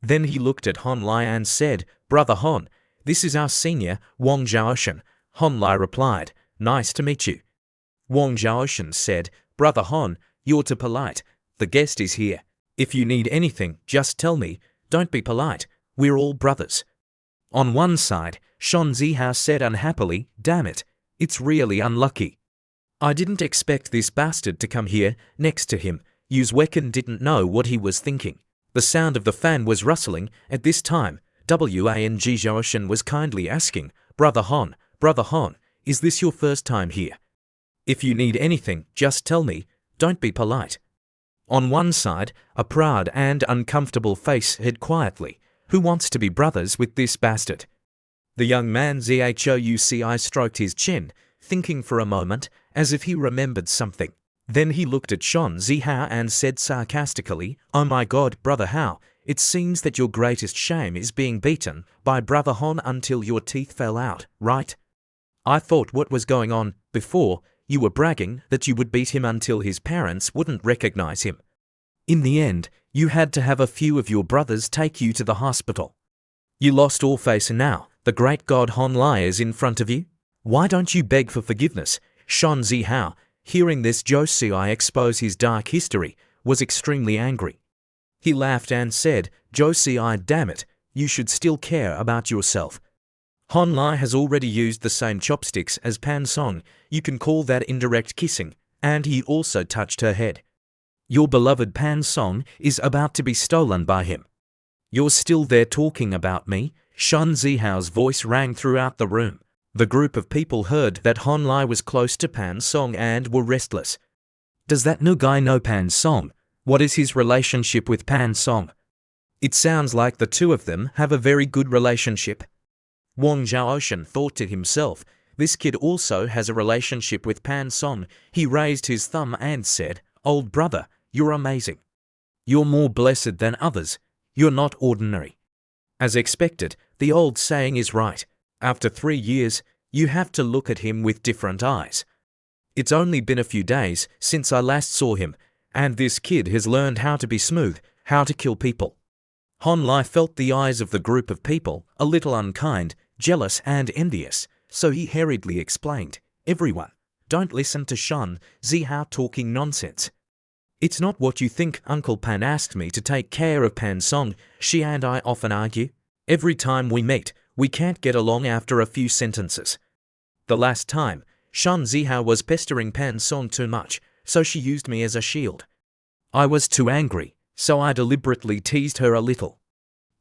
Then he looked at Han Lai and said, "Brother Han, this is our senior, Wang Zhaoshan." Han Lai replied, "Nice to meet you." Wang Zhaoshan said, "Brother Han, you're too polite. The guest is here. If you need anything, just tell me. Don't be polite. We're all brothers." On one side, Shan Zihao said unhappily, "Damn it, it's really unlucky. I didn't expect this bastard to come here." Next to him, Uzwekin didn't know what he was thinking. The sound of the fan was rustling. At this time, Wang Zhaoshan was kindly asking, Brother Han, is this your first time here? If you need anything, just tell me. Don't be polite." On one side, a proud and uncomfortable face said quietly, "Who wants to be brothers with this bastard?" The young man Zhouci stroked his chin, thinking for a moment, as if he remembered something. Then he looked at Shan Zihao and said sarcastically, "Oh my God, Brother Hao, it seems that your greatest shame is being beaten by Brother Han until your teeth fell out, right? I thought what was going on before, you were bragging that you would beat him until his parents wouldn't recognize him. In the end, you had to have a few of your brothers take you to the hospital. You lost all face and now the great god Han Lai is in front of you. Why don't you beg for forgiveness?" Shan Zihao, hearing this Zhouci expose his dark history, was extremely angry. He laughed and said, "Zhouci, damn it, you should still care about yourself. Han Lai has already used the same chopsticks as Pan Song. You can call that indirect kissing, and he also touched her head. Your beloved Pan Song is about to be stolen by him. You're still there talking about me?" Shan Zihao's voice rang throughout the room. The group of people heard that Han Lai was close to Pan Song and were restless. "Does that new guy know Pan Song? What is his relationship with Pan Song? It sounds like the two of them have a very good relationship." Wang Zhaoshan thought to himself, "This kid also has a relationship with Pan Song." He raised his thumb and said, "Old brother, you're amazing. You're more blessed than others. You're not ordinary." As expected, the old saying is right. After 3 years, you have to look at him with different eyes. It's only been a few days since I last saw him, and this kid has learned how to be smooth, how to kill people. Han Lai felt the eyes of the group of people a little unkind, jealous and envious, so he hurriedly explained, "Everyone, don't listen to Shan Zihao talking nonsense. It's not what you think. Uncle Pan asked me to take care of Pan Song. She and I often argue. Every time we meet, we can't get along after a few sentences. The last time, Shan Zihao was pestering Pan Song too much, so she used me as a shield. I was too angry, so I deliberately teased her a little.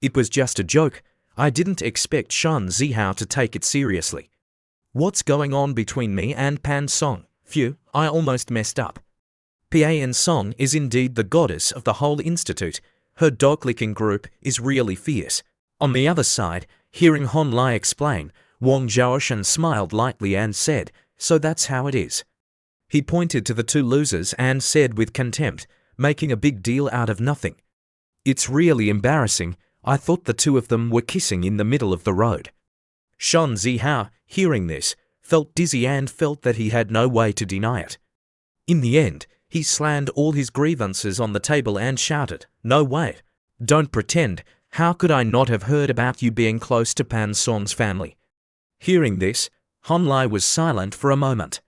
It was just a joke. I didn't expect Shan Zihao to take it seriously. What's going on between me and Pan Song? Phew, I almost messed up. Pan Song is indeed the goddess of the whole institute. Her dog-licking group is really fierce. On the other side, hearing Hon Lai explain, Wang Zhaoshan smiled lightly and said, "So that's how it is." He pointed to the two losers and said with contempt, making a big deal out of nothing, "It's really embarrassing. I thought the two of them were kissing in the middle of the road." Shan Zihao, hearing this, felt dizzy and felt that he had no way to deny it. In the end, he slammed all his grievances on the table and shouted, "No way! Don't pretend! How could I not have heard about you being close to Pan Song's family?" Hearing this, Hon Lai was silent for a moment.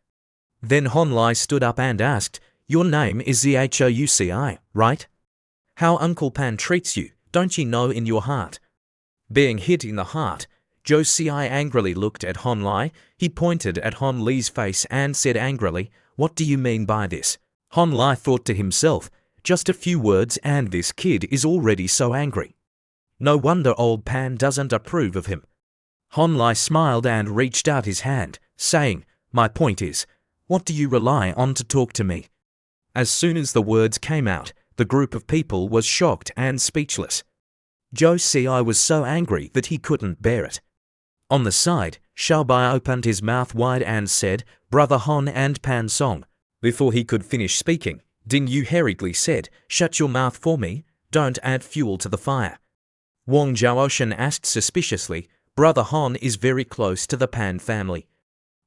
Then Hon Lai stood up and asked, "Your name is Zhouci, right? How Uncle Pan treats you, don't you know in your heart?" Being hit in the heart, Zhouci angrily looked at Hon Lai. He pointed at Hon Li's face and said angrily, "What do you mean by this?" Hon Lai thought to himself, just a few words and this kid is already so angry. No wonder old Pan doesn't approve of him. Hon Lai smiled and reached out his hand, saying, "My point is, what do you rely on to talk to me?" As soon as the words came out, the group of people was shocked and speechless. Zhouci was so angry that he couldn't bear it. On the side, Xiaobai opened his mouth wide and said, "Brother Hon and Pan Song." Before he could finish speaking, Ding Yu hurriedly said, "Shut your mouth for me, don't add fuel to the fire." Wang Zhaoshan asked suspiciously, "Brother Hon is very close to the Pan family."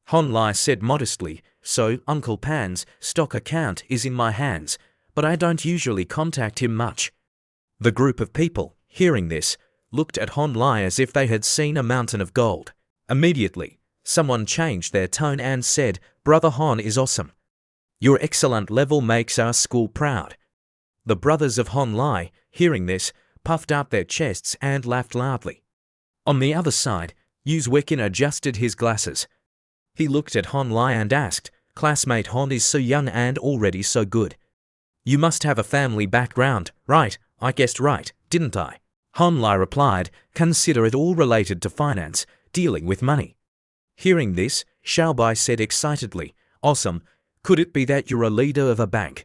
Hon Lai said modestly, "So, Uncle Pan's stock account is in my hands, but I don't usually contact him much." The group of people, hearing this, looked at Hon Lai as if they had seen a mountain of gold. Immediately, someone changed their tone and said, "Brother Hon is awesome. Your excellent level makes our school proud." The brothers of Hon Lai, hearing this, puffed out their chests and laughed loudly. On the other side, Yu Wekin adjusted his glasses. He looked at Hon Lai and asked, "Classmate Hon is so young and already so good. You must have a family background, right? I guessed right, didn't I?" Hon Lai replied, "Consider it all related to finance, dealing with money." Hearing this, Xiaobai said excitedly, "Awesome. Could it be that you're a leader of a bank?"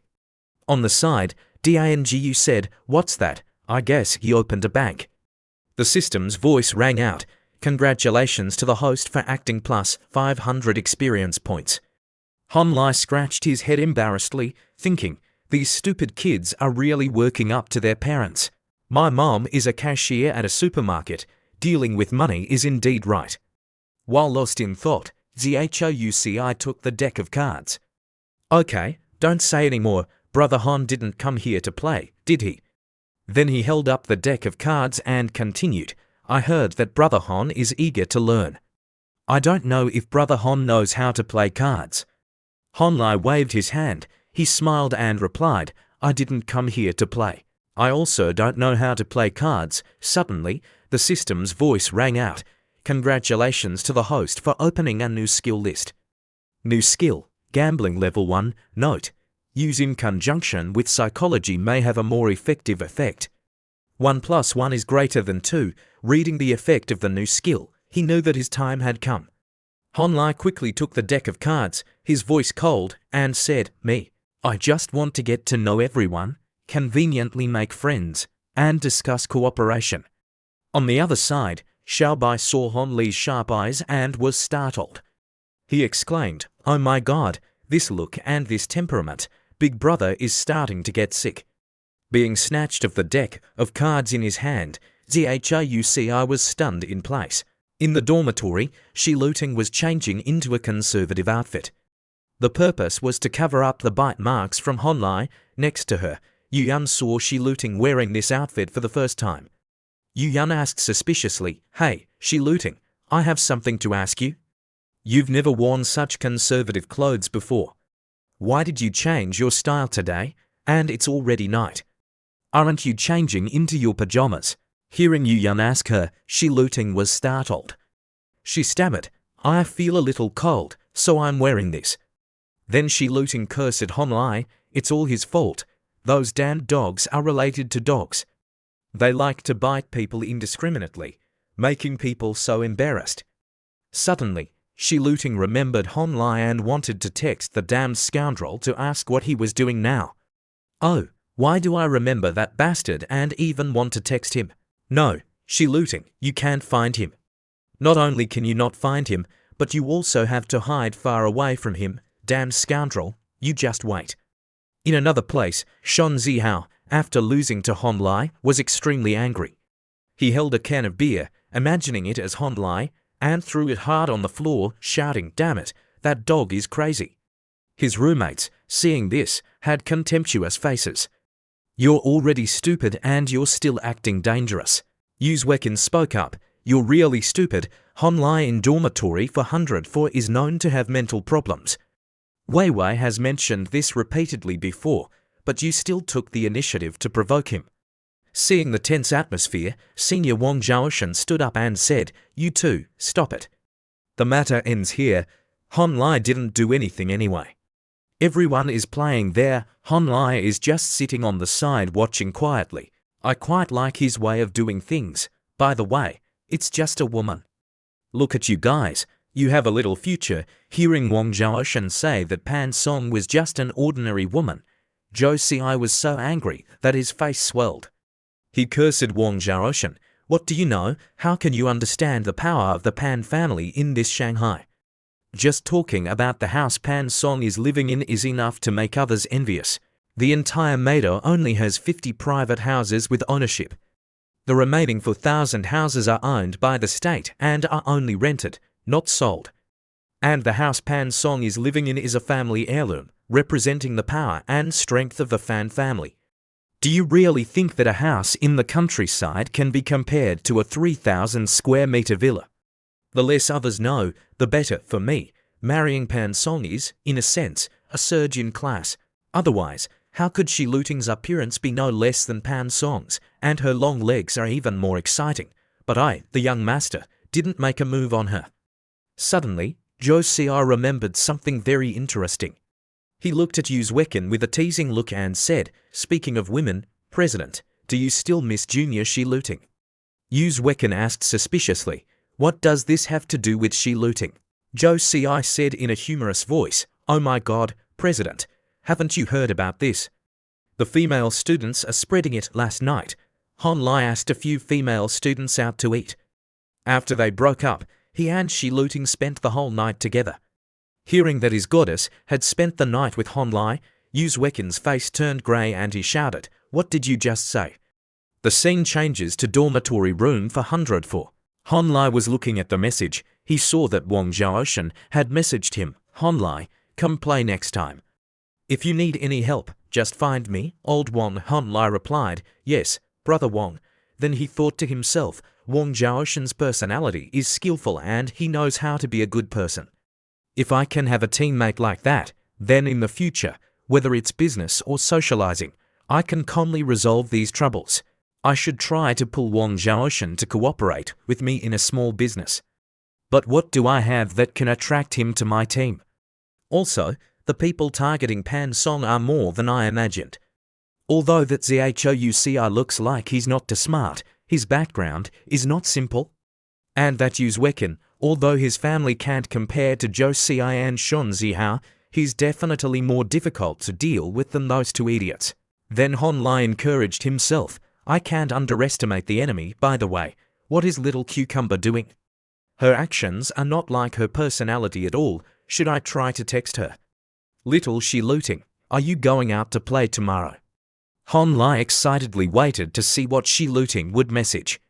On the side, Dangu said, "What's that? I guess he opened a bank." The system's voice rang out, "Congratulations to the host for acting plus 500 experience points." Hon Lai scratched his head embarrassedly, thinking, "These stupid kids are really working up to their parents. My mom is a cashier at a supermarket. Dealing with money is indeed right." While lost in thought, Zhouci took the deck of cards. "Okay, don't say any more. Brother Hon didn't come here to play, did he?" Then he held up the deck of cards and continued, "I heard that Brother Hon is eager to learn. I don't know if Brother Hon knows how to play cards." Hon Lai waved his hand. He smiled and replied, "I didn't come here to play. I also don't know how to play cards." Suddenly, the system's voice rang out, "Congratulations to the host for opening a new skill list. New skill, Gambling Level 1, note. Use in conjunction with psychology may have a more effective effect. 1 + 1 is greater than 2. Reading the effect of the new skill, he knew that his time had come. Hon Lai quickly took the deck of cards, his voice cold, and said, "Me. I just want to get to know everyone, conveniently make friends, and discuss cooperation." On the other side, Xiaobai saw Hon Li's sharp eyes and was startled. He exclaimed, "Oh my God, this look and this temperament, Big Brother is starting to get sick." Being snatched of the deck of cards in his hand, Zhouci was stunned in place. In the dormitory, Shi Luting was changing into a conservative outfit. The purpose was to cover up the bite marks from Hon Lai. Next to her, Yu Yan saw Shi Luting wearing this outfit for the first time. Yu Yan asked suspiciously, "Hey, Shi Luting, I have something to ask you. You've never worn such conservative clothes before. Why did you change your style today? And it's already night. Aren't you changing into your pajamas?" Hearing Yu Yan ask her, Shi Luting was startled. She stammered, "I feel a little cold, so I'm wearing this." Then Shi Luting cursed at Hon Lai, "It's all his fault. Those damned dogs are related to dogs. They like to bite people indiscriminately. making people so embarrassed. Suddenly, Shi Luting remembered Hon Lai and wanted to text the damned scoundrel to ask what he was doing now. Oh, why do I remember that bastard and even want to text him? No, Shi Luting, you can't find him. Not only can you not find him, but you also have to hide far away from him, damned scoundrel, you just wait. In another place, Shan Zihao, after losing to Hon Lai, was extremely angry. He held a can of beer, imagining it as Hon Lai, and threw it hard on the floor, shouting, "Damn it, that dog is crazy." His roommates, seeing this, had contemptuous faces. "You're already stupid and you're still acting dangerous." Uzwekin spoke up, "You're really stupid. Hon Lai in dormitory for 104 is known to have mental problems. Wei Wei has mentioned this repeatedly before, but you still took the initiative to provoke him." Seeing the tense atmosphere, Senior Wang Zhaoshan stood up and said, "You two, stop it. The matter ends here. Hon Lai didn't do anything anyway. Everyone is playing there. Hon Lai is just sitting on the side watching quietly. I quite like his way of doing things. By the way, it's just a woman. Look at you guys. You have a little future." Hearing Wang Zhaoshan say that Pan Song was just an ordinary woman, Zhou Xi was so angry that his face swelled. He cursed Wang Zhaoshan. "What do you know? How can you understand the power of the Pan family in this Shanghai? Just talking about the house Pan Song is living in is enough to make others envious. The entire Meido only has 50 private houses with ownership. The remaining 4,000 houses are owned by the state and are only rented, not sold. And the house Pan Song is living in is a family heirloom, representing the power and strength of the Fan family. Do you really think that a house in the countryside can be compared to a 3,000 square meter villa? The less others know, the better for me. Marrying Pan Song is, in a sense, a surge in class. Otherwise, how could Shi Luting's appearance be no less than Pan Song's, and her long legs are even more exciting. But I, the young master, didn't make a move on her." Suddenly, Zhou Xi remembered something very interesting. He looked at Uzwekin with a teasing look and said, "Speaking of women, President, do you still miss Junior Shi Luting?" Uzwekin asked suspiciously, "What does this have to do with Shi Luting?" Zhou Xi said in a humorous voice, "Oh my God, President, haven't you heard about this? The female students are spreading it last night. Hon Lai asked a few female students out to eat. After they broke up, he and Shi Luting spent the whole night together." Hearing that his goddess had spent the night with Hon Lai, Uzwekin's face turned grey and he shouted, "What did you just say?" The scene changes to dormitory room for 104. Hon Lai was looking at the message. He saw that Wang Zhaoshan had messaged him, "Hon Lai, come play next time. If you need any help, just find me, old Wang." Hon Lai replied, "Yes, brother Wang." Then he thought to himself, Wang Zhaoshan's personality is skillful and he knows how to be a good person. If I can have a teammate like that, then in the future, whether it's business or socializing, I can calmly resolve these troubles. I should try to pull Wang Zhaoshan to cooperate with me in a small business. But what do I have that can attract him to my team? Also, the people targeting Pan Song are more than I imagined. Although that Zhouci looks like he's not too smart, his background is not simple. And that Uzwekin, although his family can't compare to Zhou Xi and Shan Zihao, he's definitely more difficult to deal with than those two idiots. Then Hon Lai encouraged himself, "I can't underestimate the enemy, by the way. What is little cucumber doing? Her actions are not like her personality at all. Should I try to text her? Little Shi Luting, are you going out to play tomorrow?" Hon Lai excitedly waited to see what Shi Luting would message.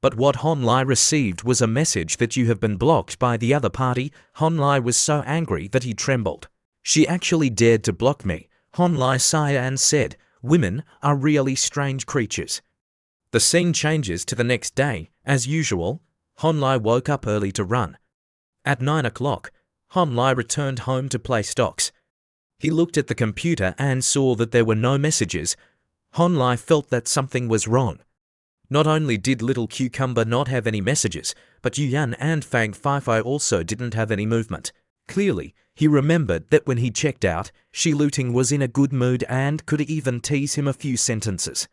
But what Hon Lai received was a message that you have been blocked by the other party. Hon Lai was so angry that he trembled. "She actually dared to block me," Hon Lai sighed and said, "Women are really strange creatures." The scene changes to the next day. As usual, Hon Lai woke up early to run. At 9 o'clock, Hon Lai returned home to play stocks. He looked at the computer and saw that there were no messages. Hon Lai felt that something was wrong. Not only did Little Cucumber not have any messages, but Yuan and Fang Feifei also didn't have any movement. Clearly, he remembered that when he checked out, Shi Luting was in a good mood and could even tease him a few sentences.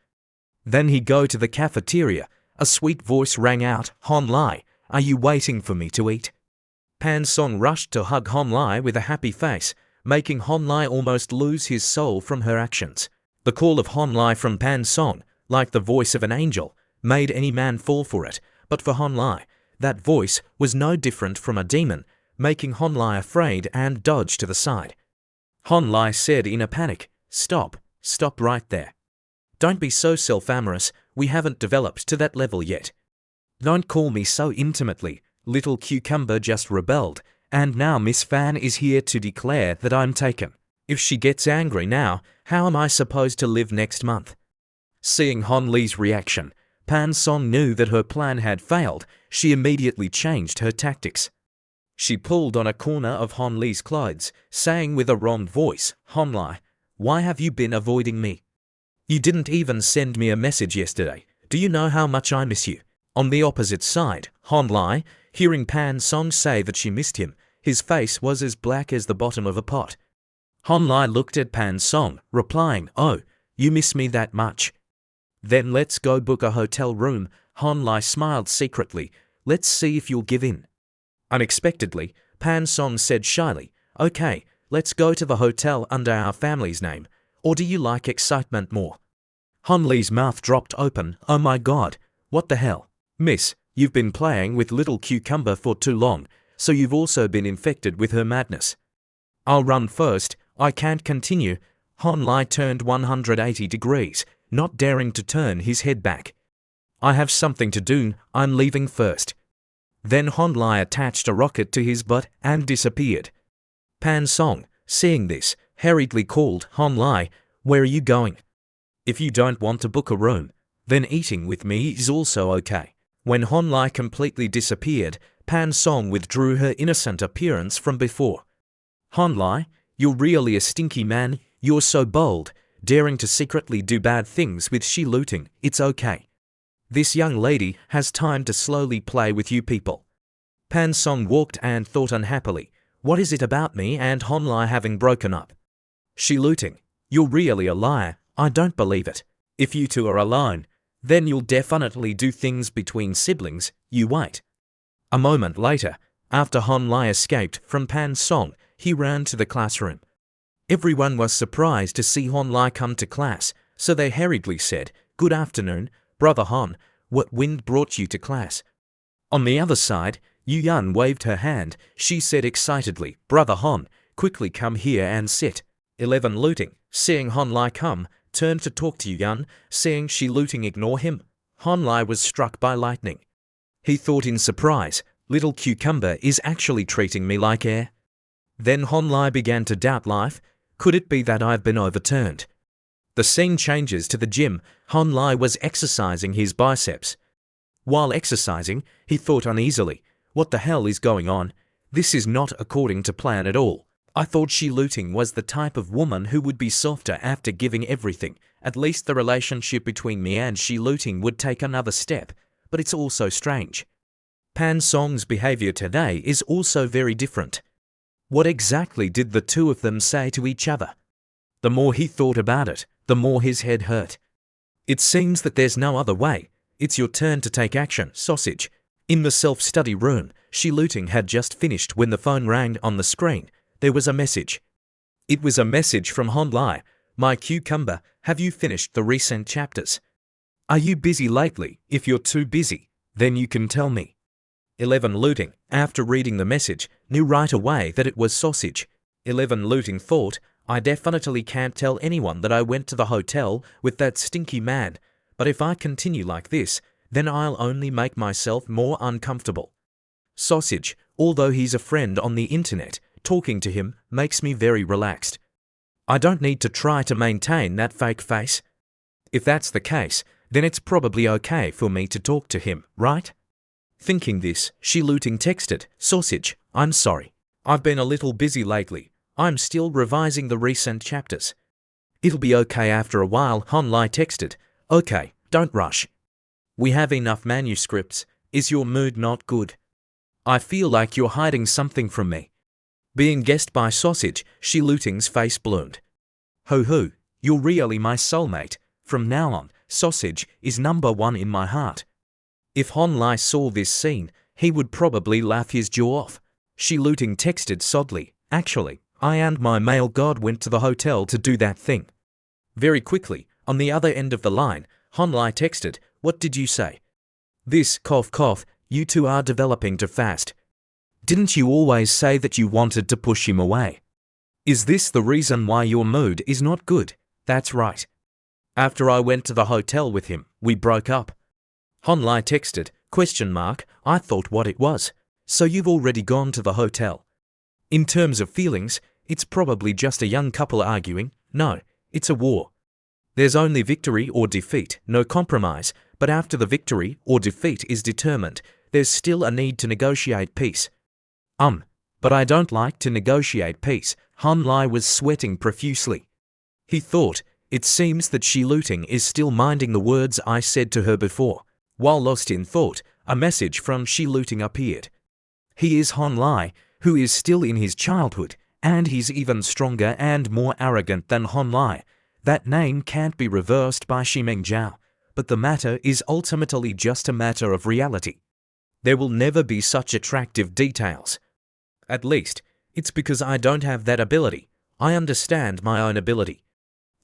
Then he go to the cafeteria, A sweet voice rang out, "Hon Lai, are you waiting for me to eat?" Pan Song rushed to hug Hon Lai with a happy face, making Hon Lai almost lose his soul from her actions. The call of Hon Lai from Pan Song, like the voice of an angel, made any man fall for it, but for Hon Lai, that voice was no different from a demon, making Hon Lai afraid and dodge to the side. Hon Lai said in a panic, "Stop right there. Don't be so self-amorous, we haven't developed to that level yet. Don't call me so intimately." Little Cucumber just rebelled, and now Miss Fan is here to declare that I'm taken. If she gets angry now, how am I supposed to live next month? Seeing Hon Li's reaction, Pan Song knew that her plan had failed. She immediately changed her tactics. She pulled on a corner of Hon Li's clothes, saying with a wrong voice, "Hon Li, why have you been avoiding me? You didn't even send me a message yesterday. Do you know how much I miss you?" On the opposite side, Hon Li, hearing Pan Song say that she missed him, his face was as black as the bottom of a pot. Hon Li looked at Pan Song, replying, "Oh, you miss me that much? Then let's go book a hotel room." Hon Li smiled secretly. "Let's see if you'll give in." Unexpectedly, Pan Song said shyly, "Okay, let's go to the hotel under our family's name. Or do you like excitement more?" Hon Li's mouth dropped open. "Oh my God, what the hell? Miss, you've been playing with Little Cucumber for too long, so you've also been infected with her madness." "I'll run first, I can't continue." Hon Li turned 180 degrees, not daring to turn his head back. "I have something to do, I'm leaving first." Then Hon Li attached a rocket to his butt and disappeared. Pan Song, seeing this, hurriedly called, "Hon Li, where are you going? If you don't want to book a room, then eating with me is also okay." When Hon Li completely disappeared, Pan Song withdrew her innocent appearance from before. "Hon Li, you're really a stinky man. You're so bold, daring to secretly do bad things with she looting. It's okay. This young lady has time to slowly play with you people." Pan Song walked and thought unhappily, what is it about me and Hon Li having broken up? She looting, you're really a liar, I don't believe it. If you two are alone, then you'll definitely do things between siblings, you wait. A moment later, after Hon Li escaped from Pan Song, he ran to the classroom. Everyone was surprised to see Hon Li come to class, so they hurriedly said, "Good afternoon, Brother Hon, what wind brought you to class?" On the other side, Yu Yun waved her hand. She said excitedly, "Brother Hon, quickly come here and sit." 11 Looting, seeing Hon Li come, turned to talk to Yu Yun, seeing she looting ignore him. Hon Li was struck by lightning. He thought in surprise, Little Cucumber is actually treating me like air. Then Hon Li began to doubt life. Could it be that I've been overturned? The scene changes to the gym. Hon Li was exercising his biceps. While exercising, he thought uneasily, what the hell is going on? This is not according to plan at all. I thought she looting was the type of woman who would be softer after giving everything. At least the relationship between me and she looting would take another step, but it's also strange. Pan Song's behavior today is also very different. What exactly did the two of them say to each other? The more he thought about it, the more his head hurt. It seems that there's no other way. It's your turn to take action, sausage. In the self-study room, she looting had just finished when the phone rang on the screen. There was a message. It was a message from Hon Li. "My cucumber, have you finished the recent chapters? Are you busy lately? If you're too busy, then you can tell me." 11 Looting, after reading the message, knew right away that it was sausage. 11 Looting thought, I definitely can't tell anyone that I went to the hotel with that stinky man, but if I continue like this, then I'll only make myself more uncomfortable. Sausage, although he's a friend on the internet, talking to him makes me very relaxed. I don't need to try to maintain that fake face. If that's the case, then it's probably okay for me to talk to him, right? Thinking this, she looting texted, Sausage, I'm sorry. I've been a little busy lately. I'm still revising the recent chapters. It'll be okay after a while, Hon Li texted. Okay, don't rush. We have enough manuscripts. Is your mood not good? I feel like you're hiding something from me. Being guessed by Sausage, she looting's face bloomed. Ho ho, you're really my soulmate. From now on, Sausage is #1 in my heart. If Hon Lai saw this scene, he would probably laugh his jaw off. Shi Luting texted soddly, "Actually, I and my male god went to the hotel to do that thing." Very quickly, on the other end of the line, Hon Lai texted, "What did you say?" "This, cough cough, you two are developing too fast. Didn't you always say that you wanted to push him away? Is this the reason why your mood is not good?" "That's right. After I went to the hotel with him, we broke up." Hon Lai texted, "I thought what it was. So you've already gone to the hotel." In terms of feelings, it's probably just a young couple arguing. No, it's a war. There's only victory or defeat, no compromise, but after the victory or defeat is determined, there's still a need to negotiate peace. But I don't like to negotiate peace." Hon Lai was sweating profusely. He thought, "It seems that Shi Luting is still minding the words I said to her before." While lost in thought, a message from Shi Luting appeared. He is Hon Lai, who is still in his childhood, and he's even stronger and more arrogant than Hon Lai. That name can't be reversed by Shimeng Zhao, but the matter is ultimately just a matter of reality. There will never be such attractive details. At least, it's because I don't have that ability. I understand my own ability.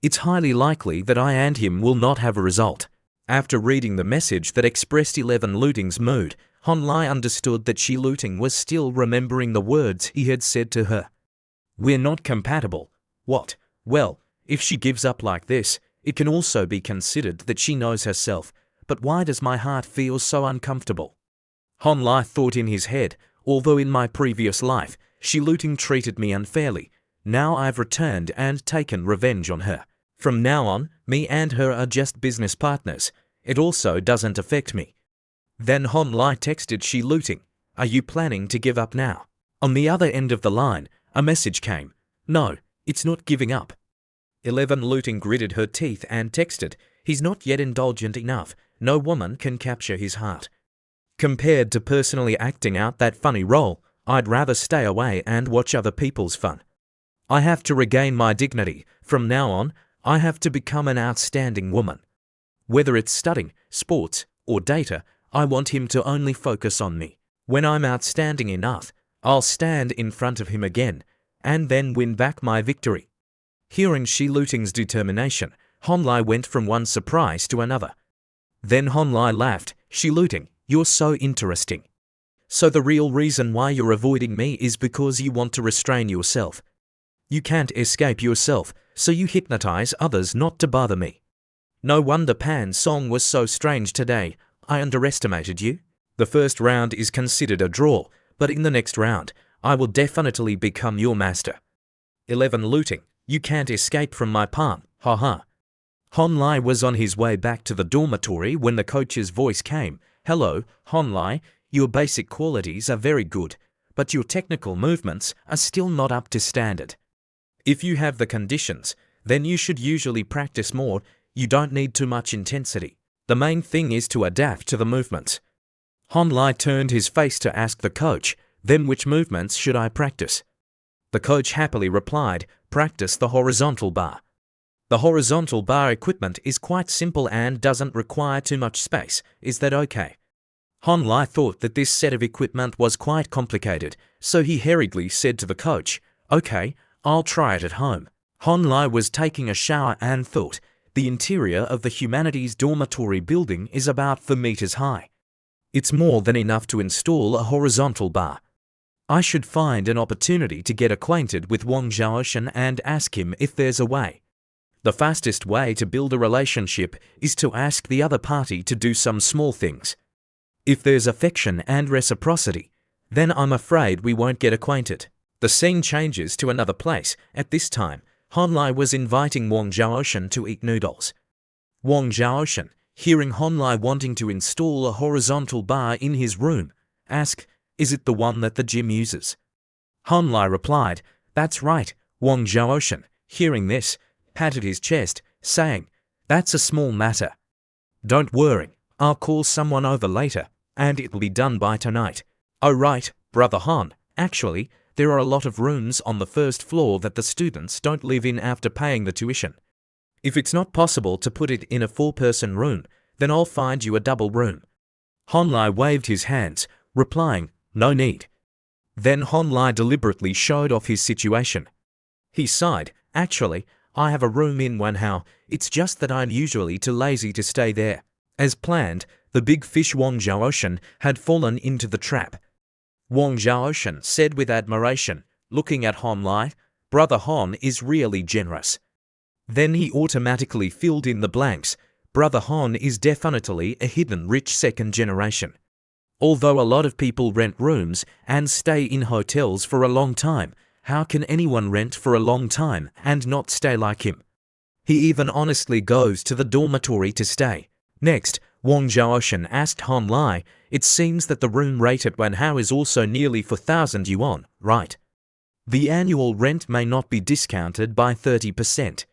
It's highly likely that I and him will not have a result. After reading the message that expressed 11 Luting's mood, Hon Lai understood that Shi Luting was still remembering the words he had said to her. "We're not compatible." What? Well, if she gives up like this, it can also be considered that she knows herself. But why does my heart feel so uncomfortable? Hon Lai thought in his head, although in my previous life, Shi Luting treated me unfairly. Now I've returned and taken revenge on her. From now on, me and her are just business partners. It also doesn't affect me. Then Hon Lai texted Shi Luting, "Are you planning to give up now?" On the other end of the line, a message came. "No, it's not giving up." 11 Luting gritted her teeth and texted, "He's not yet indulgent enough. No woman can capture his heart. Compared to personally acting out that funny role, I'd rather stay away and watch other people's fun. I have to regain my dignity. From now on, I have to become an outstanding woman. Whether it's studying, sports, or data, I want him to only focus on me. When I'm outstanding enough, I'll stand in front of him again, and then win back my victory." Hearing Shi Luting's determination, Hon Lai went from one surprise to another. Then Hon Lai laughed, "Shi Luting, you're so interesting. So the real reason why you're avoiding me is because you want to restrain yourself. You can't escape yourself, so you hypnotize others not to bother me. No wonder Pan's song was so strange today. I underestimated you. The first round is considered a draw, but in the next round, I will definitely become your master. 11 Luting, you can't escape from my palm, haha." Hon Lai was on his way back to the dormitory when the coach's voice came. "Hello, Hon Lai, your basic qualities are very good, but your technical movements are still not up to standard. If you have the conditions, then you should usually practice more. You don't need too much intensity. The main thing is to adapt to the movements." Hon Lai turned his face to ask the coach, "Then which movements should I practice?" The coach happily replied, "Practice the horizontal bar. The horizontal bar equipment is quite simple and doesn't require too much space. Is that okay?" Hon Lai thought that this set of equipment was quite complicated, so he hurriedly said to the coach, "Okay, I'll try it at home." Hon Lai was taking a shower and thought, the interior of the humanities dormitory building is about 4 meters high. It's more than enough to install a horizontal bar. I should find an opportunity to get acquainted with Wang Zhaoshan and ask him if there's a way. The fastest way to build a relationship is to ask the other party to do some small things. If there's affection and reciprocity, then I'm afraid we won't get acquainted. The scene changes to another place. At this time, Hon Lai was inviting Wang Zhaoshan to eat noodles. Wang Zhaoshan, hearing Hon Lai wanting to install a horizontal bar in his room, asked, "Is it the one that the gym uses?" Hon Lai replied, "That's right." Wang Zhaoshan, hearing this, patted his chest, saying, "That's a small matter. Don't worry, I'll call someone over later, and it'll be done by tonight." "Oh right, Brother Han, actually, there are a lot of rooms on the first floor that the students don't live in after paying the tuition. If it's not possible to put it in a 4-person room, then I'll find you a double room." Han Lai waved his hands, replying, "No need." Then Han Lai deliberately showed off his situation. He sighed, "Actually, I have a room in manhwa, it's just that I'm usually too lazy to stay there." As planned, the big fish Wang Zhaoshan had fallen into the trap. Wang Zhaoshan said with admiration, looking at Han Lai, "Brother Han is really generous." Then he automatically filled in the blanks. Brother Han is definitely a hidden rich second generation. Although a lot of people rent rooms and stay in hotels for a long time, how can anyone rent for a long time and not stay like him? He even honestly goes to the dormitory to stay. Next, Wang Zhaoshan asked Han Lai, "It seems that the room rate at manhwa is also nearly 4,000 yuan, right? The annual rent may not be discounted by 30%.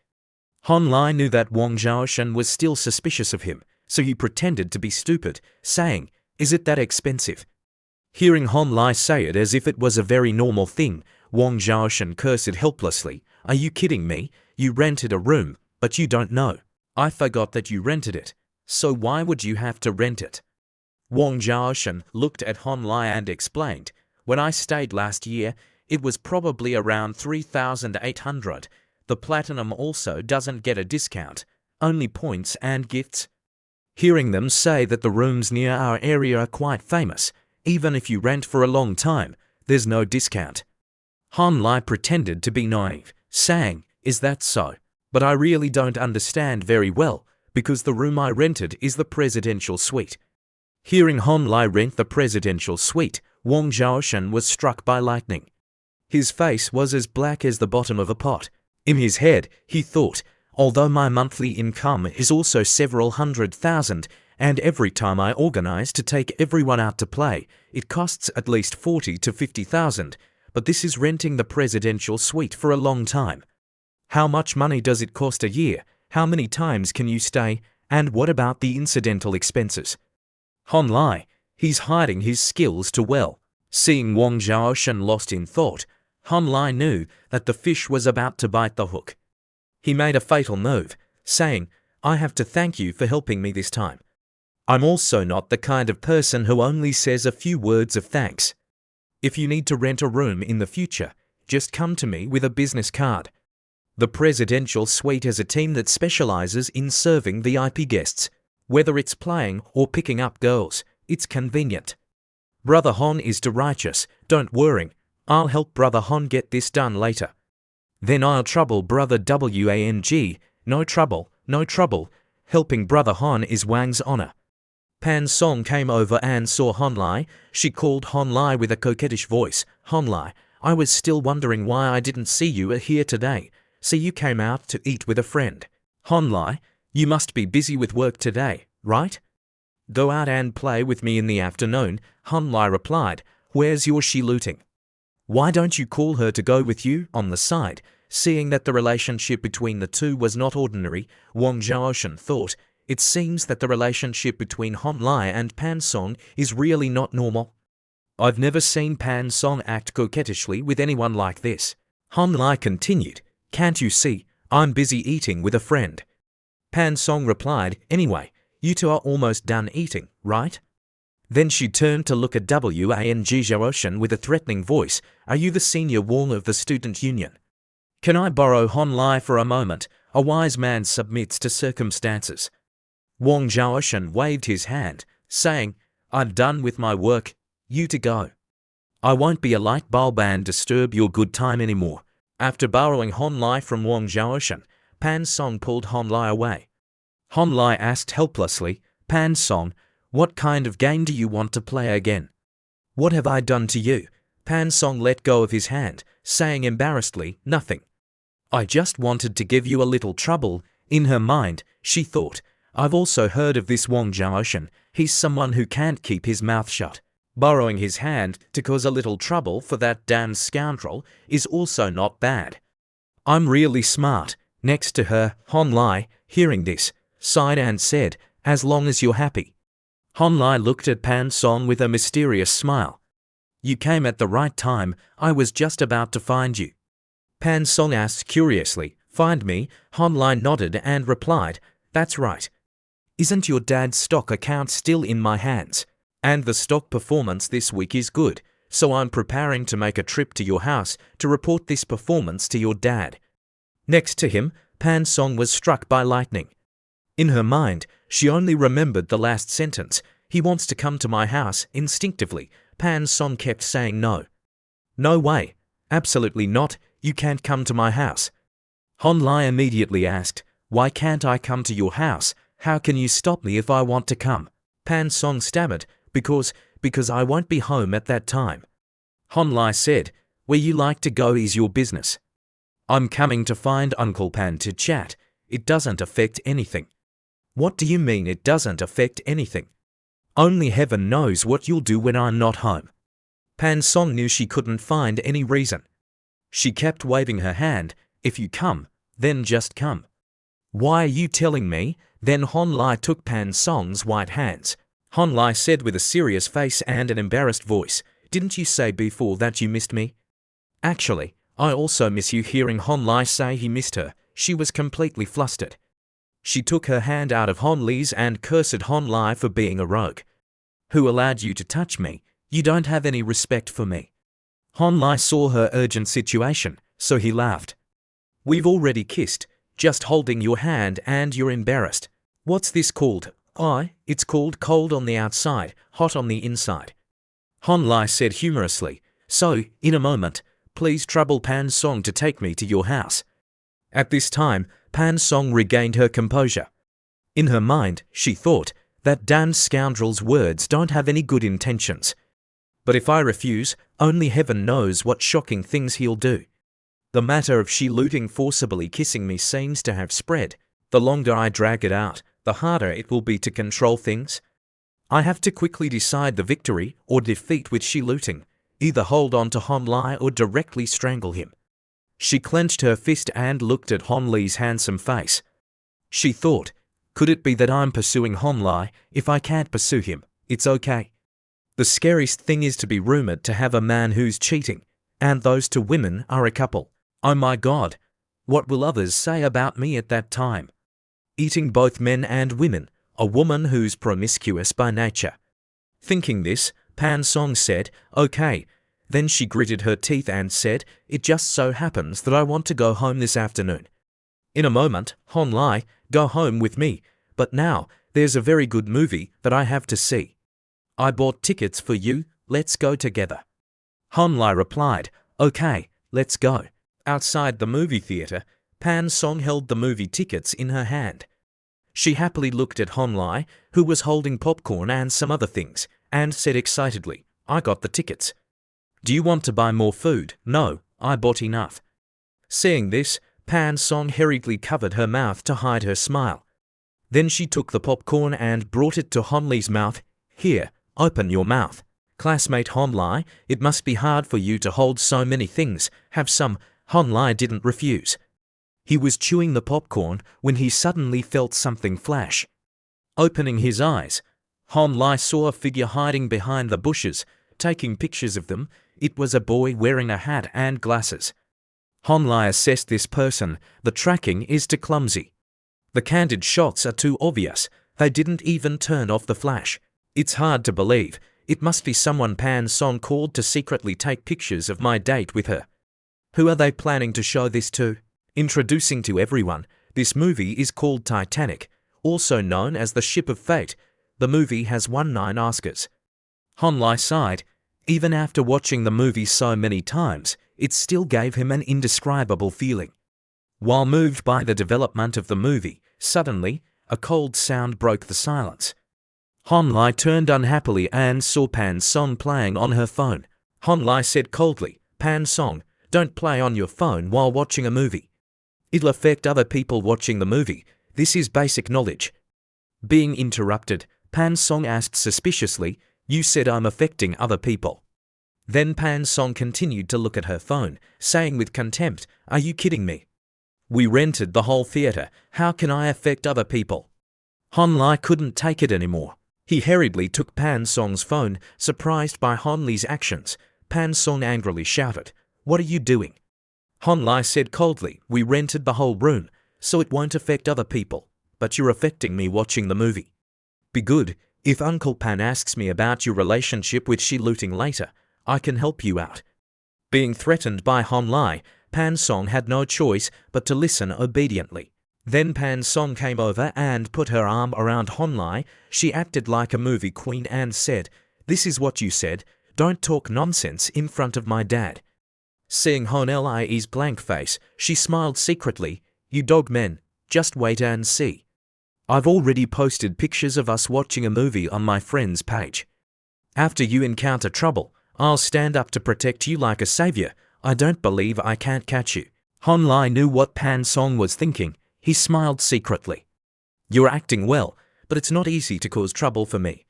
Han Lai knew that Wang Zhaoshan was still suspicious of him, so he pretended to be stupid, saying, "Is it that expensive?" Hearing Han Lai say it as if it was a very normal thing, Wang Zhaoshan cursed helplessly. "Are you kidding me? You rented a room, but you don't know. I forgot that you rented it. So why would you have to rent it?" Wang Zhaoshan looked at Han Lai and explained, "When I stayed last year, it was probably around 3,800. The platinum also doesn't get a discount, only points and gifts." Hearing them say that the rooms near our area are quite famous, even if you rent for a long time, there's no discount. Han Lai pretended to be naive, saying, "Is that so? But I really don't understand very well, because the room I rented is the presidential suite." Hearing Han Lai rent the presidential suite, Wang Zhaoshan was struck by lightning. His face was as black as the bottom of a pot. In his head, he thought, "Although my monthly income is also several 100,000, and every time I organize to take everyone out to play, it costs at least 40 to 50,000, but this is renting the presidential suite for a long time. How much money does it cost a year? How many times can you stay? And what about the incidental expenses?" Han Lai, he's hiding his skills too well. Seeing Wang Zhaoshan lost in thought, Han Lai knew that the fish was about to bite the hook. He made a fatal move, saying, "I have to thank you for helping me this time. I'm also not the kind of person who only says a few words of thanks. If you need to rent a room in the future, just come to me with a business card. The presidential suite has a team that specializes in serving VIP guests. Whether it's playing or picking up girls, it's convenient. Brother Han is too righteous, don't worry. I'll help Brother Han get this done later. Then I'll trouble Brother Wang, no trouble, no trouble. Helping Brother Han is Wang's honor." Pan Song came over and saw Han Lai. She called Han Lai with a coquettish voice, "Han Lai, I was still wondering why I didn't see you here today. So you came out to eat with a friend. Han Lai, you must be busy with work today, right? Go out and play with me in the afternoon." Han Lai replied, "Where's your she-looting? Why don't you call her to go with you on the side?" Seeing that the relationship between the two was not ordinary, Wang Zhaoshan thought, "It seems that the relationship between Han Lai and Pan Song is really not normal. I've never seen Pan Song act coquettishly with anyone like this." Han Lai continued, "Can't you see? I'm busy eating with a friend." Pan Song replied, "Anyway, you two are almost done eating, right?" Then she turned to look at Wang Zhaoshan with a threatening voice, "Are you the senior Wang of the student union? Can I borrow Han Lai for a moment? A wise man submits to circumstances." Wang Zhaoshan waved his hand, saying, "I'm done with my work, you to go. I won't be a light bulb and disturb your good time anymore." After borrowing Han Lai from Wang Zhaoshan, Pan Song pulled Han Lai away. Han Lai asked helplessly, "Pan Song, what kind of game do you want to play again?" "What have I done to you?" Pan Song let go of his hand, saying embarrassedly, "Nothing. I just wanted to give you a little trouble." In her mind, she thought, "I've also heard of this Wang Zhaoshan. He's someone who can't keep his mouth shut. Borrowing his hand to cause a little trouble for that damned scoundrel is also not bad. I'm really smart." Next to her, Han Lai, hearing this, sighed and said, "As long as you're happy." Han Lai looked at Pan Song with a mysterious smile. "You came at the right time, I was just about to find you." Pan Song asked curiously, "Find me?" Han Lai nodded and replied, "That's right. Isn't your dad's stock account still in my hands?" And the stock performance this week is good, so I'm preparing to make a trip to your house to report this performance to your dad. Next to him, Pan Song was struck by lightning. In her mind, she only remembered the last sentence. He wants to come to my house. Instinctively, Pan Song kept saying no. No way. Absolutely not. You can't come to my house. Hon Lai immediately asked, why can't I come to your house? How can you stop me if I want to come? Pan Song stammered, because I won't be home at that time. Hon Lai said, where you like to go is your business. I'm coming to find Uncle Pan to chat. It doesn't affect anything. What do you mean it doesn't affect anything? Only heaven knows what you'll do when I'm not home. Pan Song knew she couldn't find any reason. She kept waving her hand. If you come, then just come. Why are you telling me? Then Hon Lai took Pan Song's white hands. Hon Lai said with a serious face and an embarrassed voice, didn't you say before that you missed me? Actually, I also miss you. Hearing Hon Lai say he missed her, she was completely flustered. She took her hand out of Hon Lai's and cursed Hon Lai for being a rogue. Who allowed you to touch me? You don't have any respect for me. Hon Lai saw her urgent situation, so he laughed. We've already kissed, just holding your hand and you're embarrassed. What's this called? It's called cold on the outside, hot on the inside. Hon Lai said humorously, so, in a moment, please trouble Pan Song to take me to your house. At this time, Pan Song regained her composure. In her mind, she thought, that damned scoundrel's words don't have any good intentions. But if I refuse, only heaven knows what shocking things he'll do. The matter of she looting forcibly kissing me seems to have spread. The longer I drag it out, the harder it will be to control things. I have to quickly decide the victory or defeat with she looting, either hold on to Hon Lai or directly strangle him. She clenched her fist and looked at Hon Lai's handsome face. She thought, could it be that I'm pursuing Hon Lai? If I can't pursue him, it's okay. The scariest thing is to be rumored to have a man who's cheating, and those two women are a couple. Oh my God, what will others say about me at that time? Eating both men and women, a woman who's promiscuous by nature. Thinking this, Pan Song said, okay. Then she gritted her teeth and said, it just so happens that I want to go home this afternoon. In a moment, Hon Lai, go home with me, but now, there's a very good movie that I have to see. I bought tickets for you, let's go together. Hon Lai replied, okay, let's go. Outside the movie theater, Pan Song held the movie tickets in her hand. She happily looked at Hon Lai, who was holding popcorn and some other things, and said excitedly, I got the tickets. Do you want to buy more food? No, I bought enough. Seeing this, Pan Song hurriedly covered her mouth to hide her smile. Then she took the popcorn and brought it to Hon Lai's mouth. Here, open your mouth. Classmate Hon Lai, it must be hard for you to hold so many things. Have some. Hon Lai didn't refuse. He was chewing the popcorn when he suddenly felt something flash. Opening his eyes, Hon Lai saw a figure hiding behind the bushes, taking pictures of them. It was a boy wearing a hat and glasses. Hon Lai assessed this person. The tracking is too clumsy. The candid shots are too obvious. They didn't even turn off the flash. It's hard to believe. It must be someone Pan Song called to secretly take pictures of my date with her. Who are they planning to show this to? Introducing to everyone, this movie is called Titanic, also known as the Ship of Fate. The movie has won 9 Oscars. Hon Lai sighed. Even after watching the movie so many times, it still gave him an indescribable feeling. While moved by the development of the movie, suddenly, a cold sound broke the silence. Hon Lai turned unhappily and saw Pan Song playing on her phone. Hon Lai said coldly, Pan Song, don't play on your phone while watching a movie. It'll affect other people watching the movie. This is basic knowledge. Being interrupted, Pan Song asked suspiciously, you said I'm affecting other people. Then Pan Song continued to look at her phone, saying with contempt, are you kidding me? We rented the whole theater. How can I affect other people? Hon Lai couldn't take it anymore. He hurriedly took Pan Song's phone, surprised by Hon Lai's actions. Pan Song angrily shouted, what are you doing? Hon Lai said coldly, we rented the whole room, so it won't affect other people, but you're affecting me watching the movie. Be good, If Uncle Pan asks me about your relationship with Shi Luting later, I can help you out. Being threatened by Hon Lai, Pan Song had no choice but to listen obediently. Then Pan Song came over and put her arm around Hon Lai. She acted like a movie queen and said, "This is what you said, don't talk nonsense in front of my dad." Seeing Hon Lai's blank face, she smiled secretly. "You dog men, just wait and see. I've already posted pictures of us watching a movie on my friend's page. After you encounter trouble, I'll stand up to protect you like a savior. I don't believe I can't catch you." Hon Lai knew what Pan Song was thinking. He smiled secretly. "You're acting well, but it's not easy to cause trouble for me.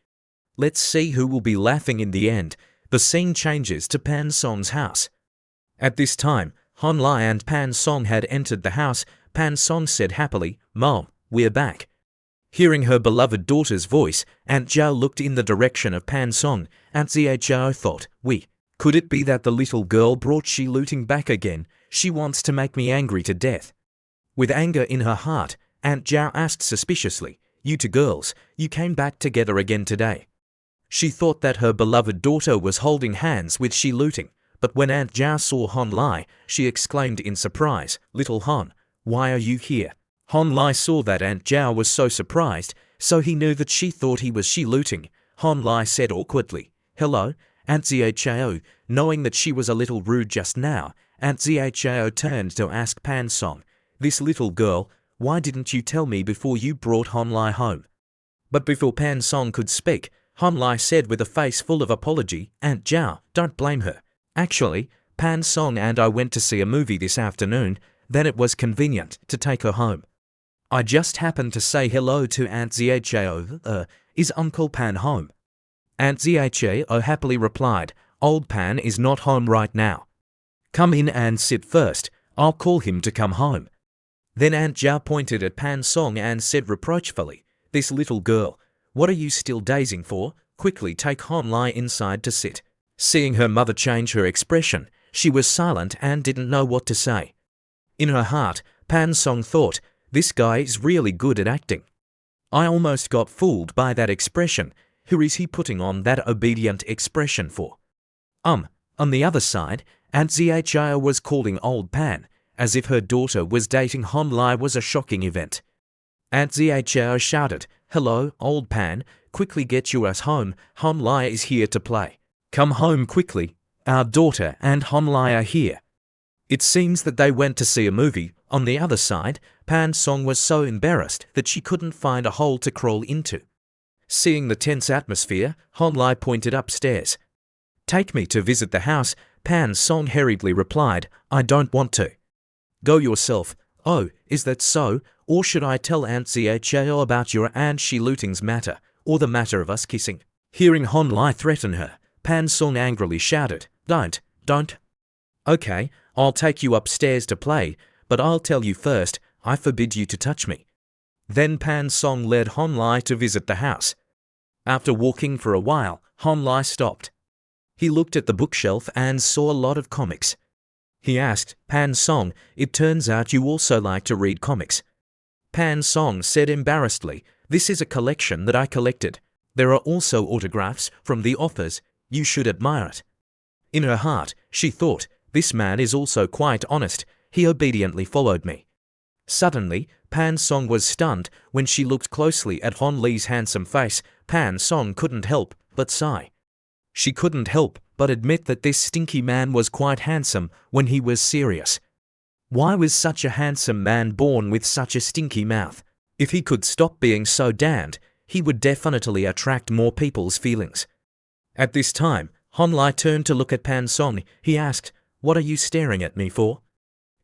Let's see who will be laughing in the end." The scene changes to Pan Song's house. At this time, Hon Lai and Pan Song had entered the house. Pan Song said happily, "Mom, we're back." Hearing her beloved daughter's voice, Aunt Zhao looked in the direction of Pan Song. Aunt Zhao thought, could it be that the little girl brought Shi Luting back again? She wants to make me angry to death." With anger in her heart, Aunt Zhao asked suspiciously, "You two girls, you came back together again today?" She thought that her beloved daughter was holding hands with Shi Luting, but when Aunt Zhao saw Hon Lai, she exclaimed in surprise, "Little Hon, why are you here?" Hon Lai saw that Aunt Zhao was so surprised, so he knew that she thought he was Shi Luting. Hon Lai said awkwardly, "Hello, Aunt Zhao." Knowing that she was a little rude just now, Aunt Zhao turned to ask Pan Song, "This little girl, why didn't you tell me before you brought Hon Lai home?" But before Pan Song could speak, Hon Lai said with a face full of apology, "Aunt Zhao, don't blame her. Actually, Pan Song and I went to see a movie this afternoon, then it was convenient to take her home. I just happened to say hello to Aunt Zhao. Is Uncle Pan home?" Aunt Zhao happily replied, "Old Pan is not home right now. Come in and sit first, I'll call him to come home." Then Aunt Zhao pointed at Pan Song and said reproachfully, "This little girl, what are you still dazing for? Quickly take Hon Lai inside to sit." Seeing her mother change her expression, she was silent and didn't know what to say. In her heart, Pan Song thought, "This guy is really good at acting. I almost got fooled by that expression. Who is he putting on that obedient expression for?" On the other side, Aunt Zhao was calling old Pan, as if her daughter was dating Hon Lai was a shocking event. Aunt Zhao shouted, "Hello, old Pan, quickly get you us home, Hon Lai is here to play. Come home quickly, our daughter and Hon Lai are here." It seems that they went to see a movie. On the other side, Pan Song was so embarrassed that she couldn't find a hole to crawl into. Seeing the tense atmosphere, Hon Lai pointed upstairs. "Take me to visit the house," Pan Song hurriedly replied. "I don't want to." "Go yourself." "Oh, is that so? Or should I tell Aunt Zhao about your Aunt Shi Luting's matter, or the matter of us kissing?" Hearing Hon Lai threaten her, Pan Song angrily shouted, Don't. "Okay, I'll take you upstairs to play, but I'll tell you first, I forbid you to touch me." Then Pan Song led Hon Lai to visit the house. After walking for a while, Hon Lai stopped. He looked at the bookshelf and saw a lot of comics. He asked, "Pan Song, it turns out you also like to read comics." Pan Song said embarrassedly, "This is a collection that I collected. There are also autographs from the authors. You should admire it." In her heart, she thought, "This man is also quite honest. He obediently followed me." Suddenly, Pan Song was stunned when she looked closely at Hon Lai's handsome face. Pan Song couldn't help but sigh. She couldn't help but admit that this stinky man was quite handsome when he was serious. Why was such a handsome man born with such a stinky mouth? If he could stop being so damned, he would definitely attract more people's feelings. At this time, Hon Lai turned to look at Pan Song. He asked, "What are you staring at me for?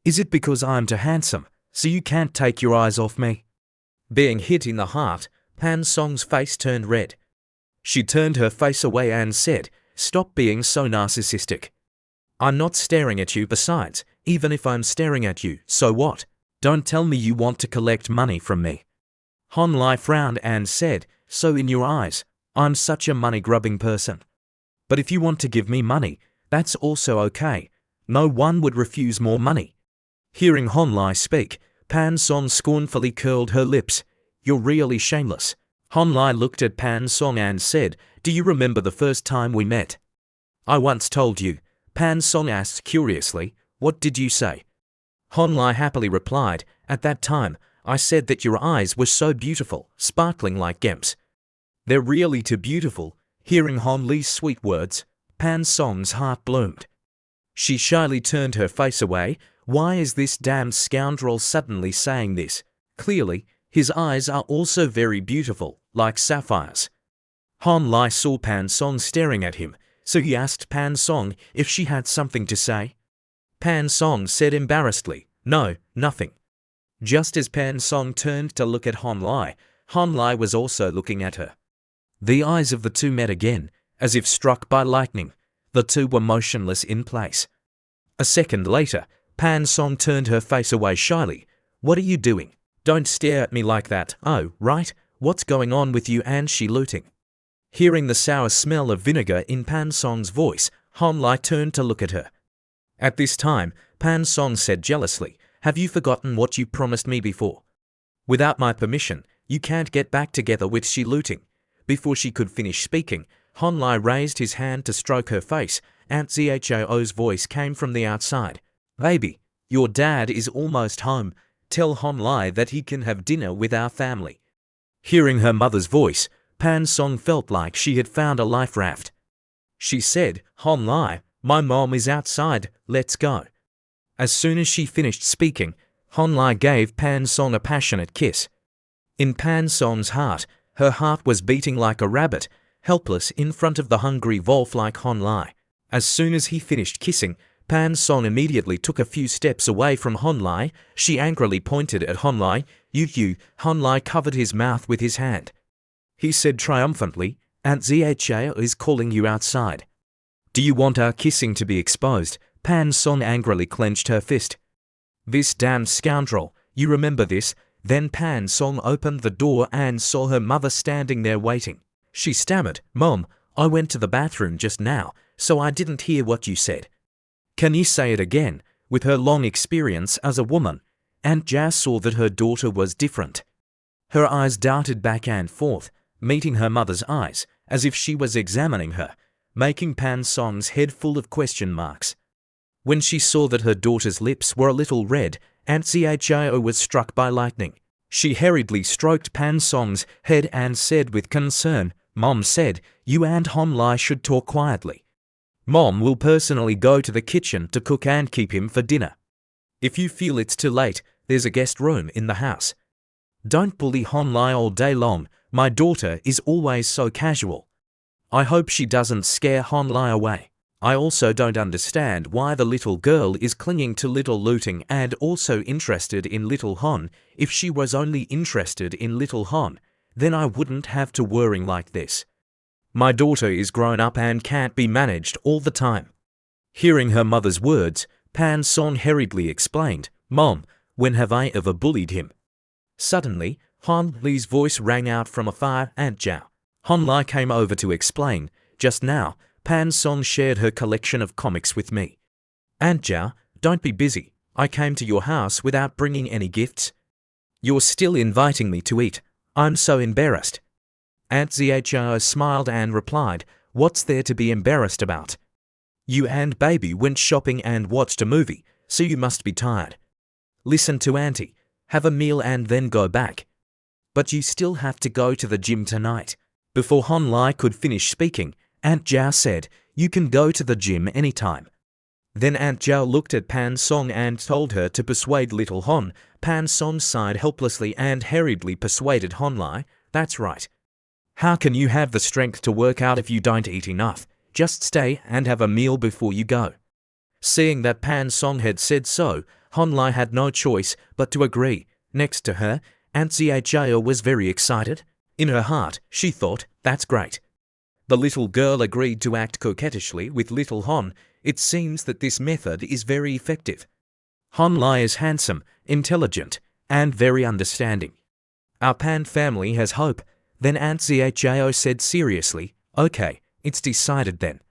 Is it because I'm too handsome, so you can't take your eyes off me?" Being hit in the heart, Pan Song's face turned red. She turned her face away and said, "Stop being so narcissistic. I'm not staring at you. Besides, even if I'm staring at you, so what? Don't tell me you want to collect money from me." Hon Lai frowned and said, "So in your eyes, I'm such a money-grubbing person. But if you want to give me money, that's also okay. No one would refuse more money." Hearing Hon Lai speak, Pan Song scornfully curled her lips. "You're really shameless." Han Lai looked at Pan Song and said, "Do you remember the first time we met?" "I once told you," Pan Song asked curiously. "What did you say?" Han Lai happily replied, "At that time, I said that your eyes were so beautiful, sparkling like gems." "They're really too beautiful." Hearing Han Lai's sweet words, Pan Song's heart bloomed. She shyly turned her face away. Why is this damned scoundrel suddenly saying this? Clearly, his eyes are also very beautiful, like sapphires. Han Lai saw Pan Song staring at him, so he asked Pan Song if she had something to say. Pan Song said embarrassedly, "No, nothing." Just as Pan Song turned to look at Han Lai was also looking at her. The eyes of the two met again, as if struck by lightning. The two were motionless in place. A second later, Pan Song turned her face away shyly. "What are you doing? Don't stare at me like that." "Oh, right, what's going on with you and she looting?" Hearing the sour smell of vinegar in Pan Song's voice, Han Lai turned to look at her. At this time, Pan Song said jealously, "Have you forgotten what you promised me before? Without my permission, you can't get back together with she looting." Before she could finish speaking, Han Lai raised his hand to stroke her face. Aunt Zhao's voice came from the outside. "Baby, your dad is almost home. Tell Han Lai that he can have dinner with our family." Hearing her mother's voice, Pan Song felt like she had found a life raft. She said, "Han Lai, my mom is outside, let's go." As soon as she finished speaking, Han Lai gave Pan Song a passionate kiss. In Pan Song's heart, her heart was beating like a rabbit, helpless in front of the hungry wolf like Han Lai. As soon as he finished kissing, Pan Song immediately took a few steps away from Han Lai. She angrily pointed at Han Lai. You. Han Lai covered his mouth with his hand. He said triumphantly, "Aunt Zhao is calling you outside." "Do you want our kissing to be exposed?" Pan Song angrily clenched her fist. "This damned scoundrel, you remember this?" Then Pan Song opened the door and saw her mother standing there waiting. She stammered, "Mom, I went to the bathroom just now, so I didn't hear what you said." "Can you say it again?" With her long experience as a woman, Aunt Zhao saw that her daughter was different. Her eyes darted back and forth, meeting her mother's eyes, as if she was examining her, making Pan Song's head full of question marks. When she saw that her daughter's lips were a little red, Aunt Zhao was struck by lightning. She hurriedly stroked Pan Song's head and said with concern, "Mom said, you and Han Lai should talk quietly. Mom will personally go to the kitchen to cook and keep him for dinner. If you feel it's too late, there's a guest room in the house. Don't bully Han Lai all day long, my daughter is always so casual. I hope she doesn't scare Han Lai away. I also don't understand why the little girl is clinging to little looting and also interested in little Han. If she was only interested in little Han, then I wouldn't have to worrying like this. My daughter is grown up and can't be managed all the time." Hearing her mother's words, Pan Song hurriedly explained, "Mom, when have I ever bullied him?" Suddenly, Han Lai's voice rang out from afar. "Aunt Zhao." Han Lai came over to explain, "Just now, Pan Song shared her collection of comics with me." "Aunt Zhao, don't be busy. I came to your house without bringing any gifts. You're still inviting me to eat. I'm so embarrassed." Aunt Zhao smiled and replied, "What's there to be embarrassed about? You and baby went shopping and watched a movie, so you must be tired. Listen to auntie, have a meal and then go back. But you still have to go to the gym tonight." Before Han Lai could finish speaking, Aunt Zhao said, "You can go to the gym anytime." Then Aunt Zhao looked at Pan Song and told her to persuade little Han. Pan Song sighed helplessly and hurriedly persuaded Han Lai, "That's right. How can you have the strength to work out if you don't eat enough? Just stay and have a meal before you go." Seeing that Pan Song had said so, Han Lai had no choice but to agree. Next to her, Aunt Zhao was very excited. In her heart, she thought, "That's great." The little girl agreed to act coquettishly with little Han. It seems that this method is very effective. Han Lai is handsome, intelligent, and very understanding. Our Pan family has hope. Then Aunt Zhao said seriously, "Okay, it's decided then.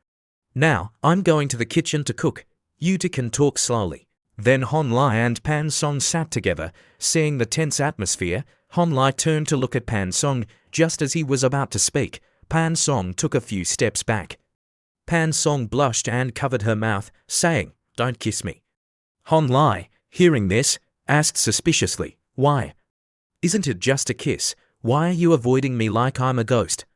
Now, I'm going to the kitchen to cook. You two can talk slowly." Then Han Lai and Pan Song sat together. Seeing the tense atmosphere, Han Lai turned to look at Pan Song. Just as he was about to speak, Pan Song took a few steps back. Pan Song blushed and covered her mouth, saying, "Don't kiss me." Hon Lai, hearing this, asked suspiciously, "Why? Isn't it just a kiss? Why are you avoiding me like I'm a ghost?"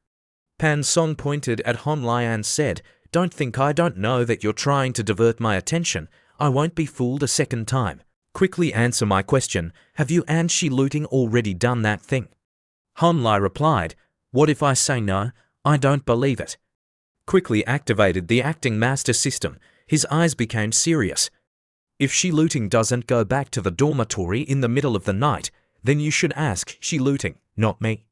Pan Song pointed at Hon Lai and said, "Don't think I don't know that you're trying to divert my attention. I won't be fooled a second time. Quickly answer my question. Have you and Shi Looting already done that thing?" Hon Lai replied, "What if I say no? I don't believe it." Quickly activated the acting master system. His eyes became serious. "If Shi Looting doesn't go back to the dormitory in the middle of the night, then you should ask Shi Looting, not me.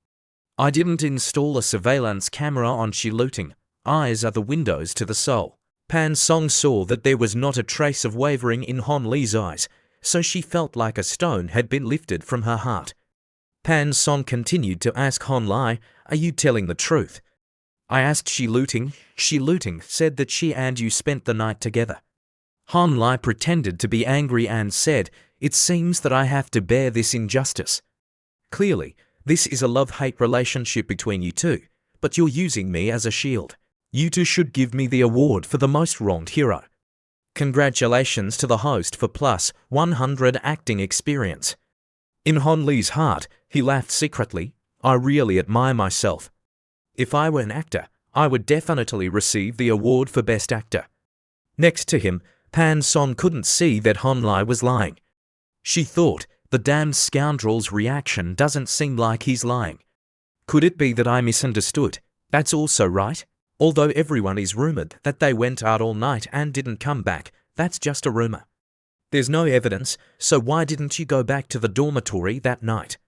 I didn't install a surveillance camera on Shi Looting. Eyes are the windows to the soul." Pan Song saw that there was not a trace of wavering in Hon Li's eyes, so she felt like a stone had been lifted from her heart. Pan Song continued to ask Hon Lai, "Are you telling the truth?" "I asked Shi Looting. Shi Looting said that she and you spent the night together." Hon Lai pretended to be angry and said, "It seems that I have to bear this injustice. Clearly, this is a love-hate relationship between you two, but you're using me as a shield. You two should give me the award for the most wronged hero. Congratulations to the host for plus 100 acting experience." In Hon Li's heart, he laughed secretly. "I really admire myself. If I were an actor, I would definitely receive the award for best actor." Next to him, Pan Song couldn't see that Hon Lai was lying. She thought, the damned scoundrel's reaction doesn't seem like he's lying. Could it be that I misunderstood? That's also right. Although everyone is rumored that they went out all night and didn't come back, that's just a rumor. There's no evidence, so why didn't you go back to the dormitory that night?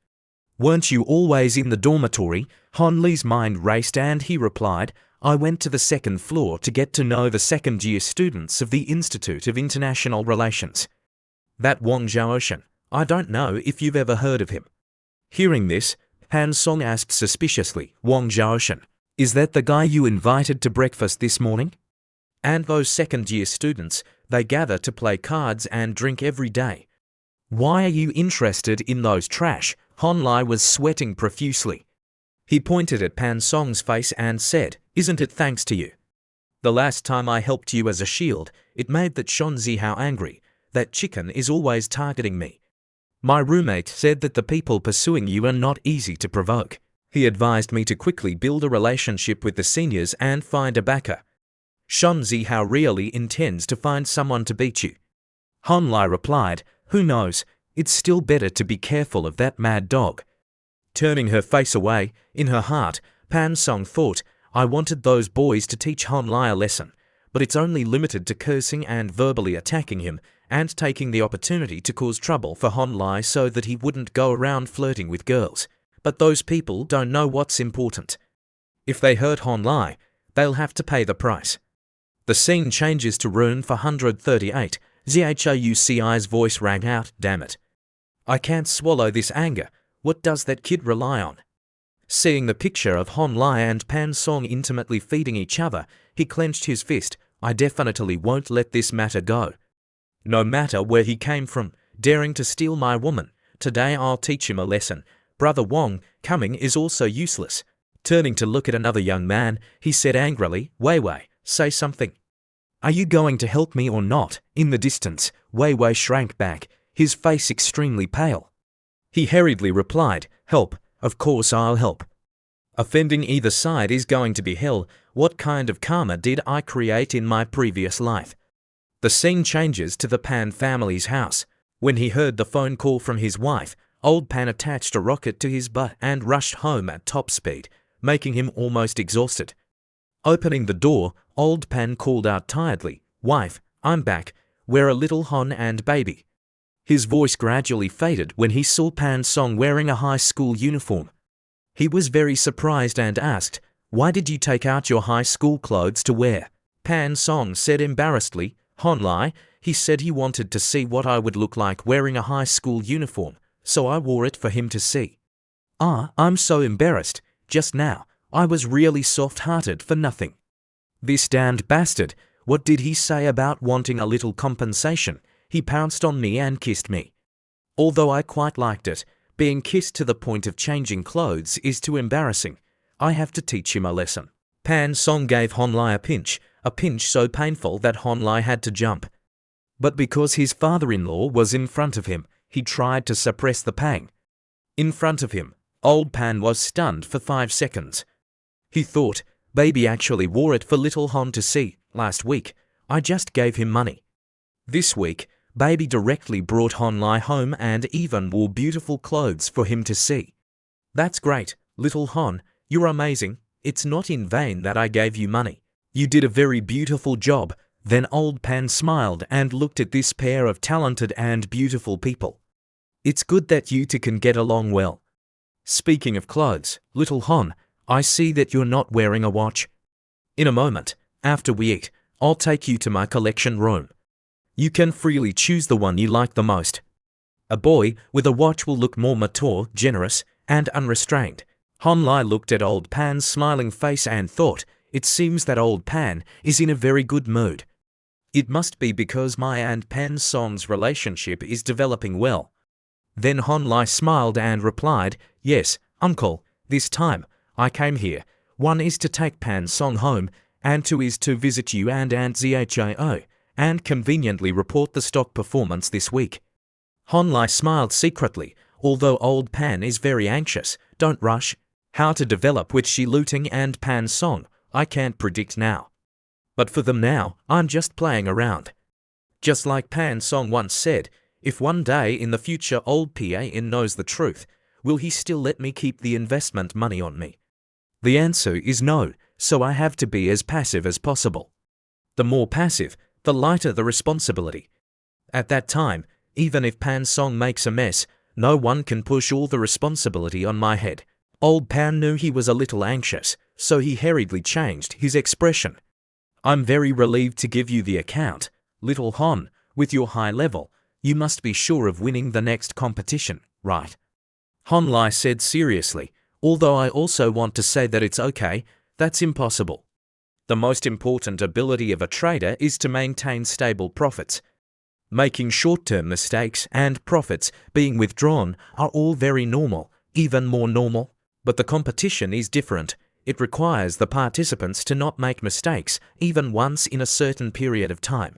Weren't you always in the dormitory? Hon Li's mind raced and he replied, "I went to the second floor to get to know the second-year students of the Institute of International Relations. That Wang Zhaoshan, I don't know if you've ever heard of him." Hearing this, Pan Song asked suspiciously, "Wang Zhaoshan, is that the guy you invited to breakfast this morning? And those second-year students, they gather to play cards and drink every day. Why are you interested in those trash?" Hon Lai was sweating profusely. He pointed at Pan Song's face and said, "Isn't it thanks to you? The last time I helped you as a shield, it made that Shon Zihao angry. That chicken is always targeting me. My roommate said that the people pursuing you are not easy to provoke. He advised me to quickly build a relationship with the seniors and find a backer. Shon Zihao really intends to find someone to beat you." Hon Lai replied, "Who knows? It's still better to be careful of that mad dog." Turning her face away, in her heart, Pan Song thought, "I wanted those boys to teach Hon Lai a lesson, but it's only limited to cursing and verbally attacking him and taking the opportunity to cause trouble for Hon Lai so that he wouldn't go around flirting with girls. But those people don't know what's important. If they hurt Hon Lai, they'll have to pay the price." The scene changes to room 438. Zhouci's voice rang out, "Damn it. I can't swallow this anger. What does that kid rely on?" Seeing the picture of Hon Lai and Pan Song intimately feeding each other, he clenched his fist. "I definitely won't let this matter go. No matter where he came from, daring to steal my woman. Today I'll teach him a lesson. Brother Wang, coming is also useless." Turning to look at another young man, he said angrily, "Wei Wei, say something. Are you going to help me or not?" In the distance, Wei Wei shrank back, his face extremely pale. He hurriedly replied, "Help, of course I'll help. Offending either side is going to be hell. What kind of karma did I create in my previous life?" The scene changes to the Pan family's house. When he heard the phone call from his wife, old Pan attached a rocket to his butt and rushed home at top speed, making him almost exhausted. Opening the door, old Pan called out tiredly, "Wife, I'm back. We're a little Hon and baby." His voice gradually faded when he saw Pan Song wearing a high school uniform. He was very surprised and asked, "Why did you take out your high school clothes to wear?" Pan Song said embarrassedly, "Hon Lai, he said he wanted to see what I would look like wearing a high school uniform, so I wore it for him to see." "Ah, I'm so embarrassed. Just now, I was really soft-hearted for nothing. This damned bastard, what did he say about wanting a little compensation? He pounced on me and kissed me. Although I quite liked it, Being kissed to the point of changing clothes is too embarrassing. I have to teach him a lesson. Pan Song gave Hon Lai a pinch so painful that Hon Lai had to jump. But because his father-in-law was in front of him, he tried to suppress the pang. In front of him, old Pan was stunned for 5 seconds. He thought, baby actually wore it for little Hon to see. Last week, I just gave him money. This week, baby directly brought Hon Lai home and even wore beautiful clothes for him to see. That's great, little Hon, you're amazing. It's not in vain that I gave you money. You did a very beautiful job. Then old Pan smiled and looked at this pair of talented and beautiful people. It's good that you two can get along well. Speaking of clothes, little Hon, I see that you're not wearing a watch. In a moment, after we eat, I'll take you to my collection room. You can freely choose the one you like the most. A boy with a watch will look more mature, generous, and unrestrained. Hon Lai looked at old Pan's smiling face and thought, it seems that old Pan is in a very good mood. It must be because my and Pan Song's relationship is developing well. Then Hon Lai smiled and replied, yes, uncle, this time I came here. 1 is to take Pan Song home, and 2 is to visit you and Aunt Zhao, and conveniently report the stock performance this week. Hon Lai smiled secretly, although old Pan is very anxious. Don't rush. How to develop with Shi Luting and Pan Song, I can't predict now. But for them now, I'm just playing around. Just like Pan Song once said, if one day in the future old Pan knows the truth, will he still let me keep the investment money on me? The answer is no, so I have to be as passive as possible. The more passive, the lighter the responsibility. At that time, even if Pan Song makes a mess, no one can push all the responsibility on my head. Old Pan knew he was a little anxious, so he hurriedly changed his expression. I'm very relieved to give you the account. Little Hon, with your high level, you must be sure of winning the next competition, right? Hon Lai said seriously, although I also want to say that it's okay, that's impossible. The most important ability of a trader is to maintain stable profits. Making short-term mistakes and profits being withdrawn are all very normal, even more normal. But the competition is different. It requires the participants to not make mistakes even once in a certain period of time.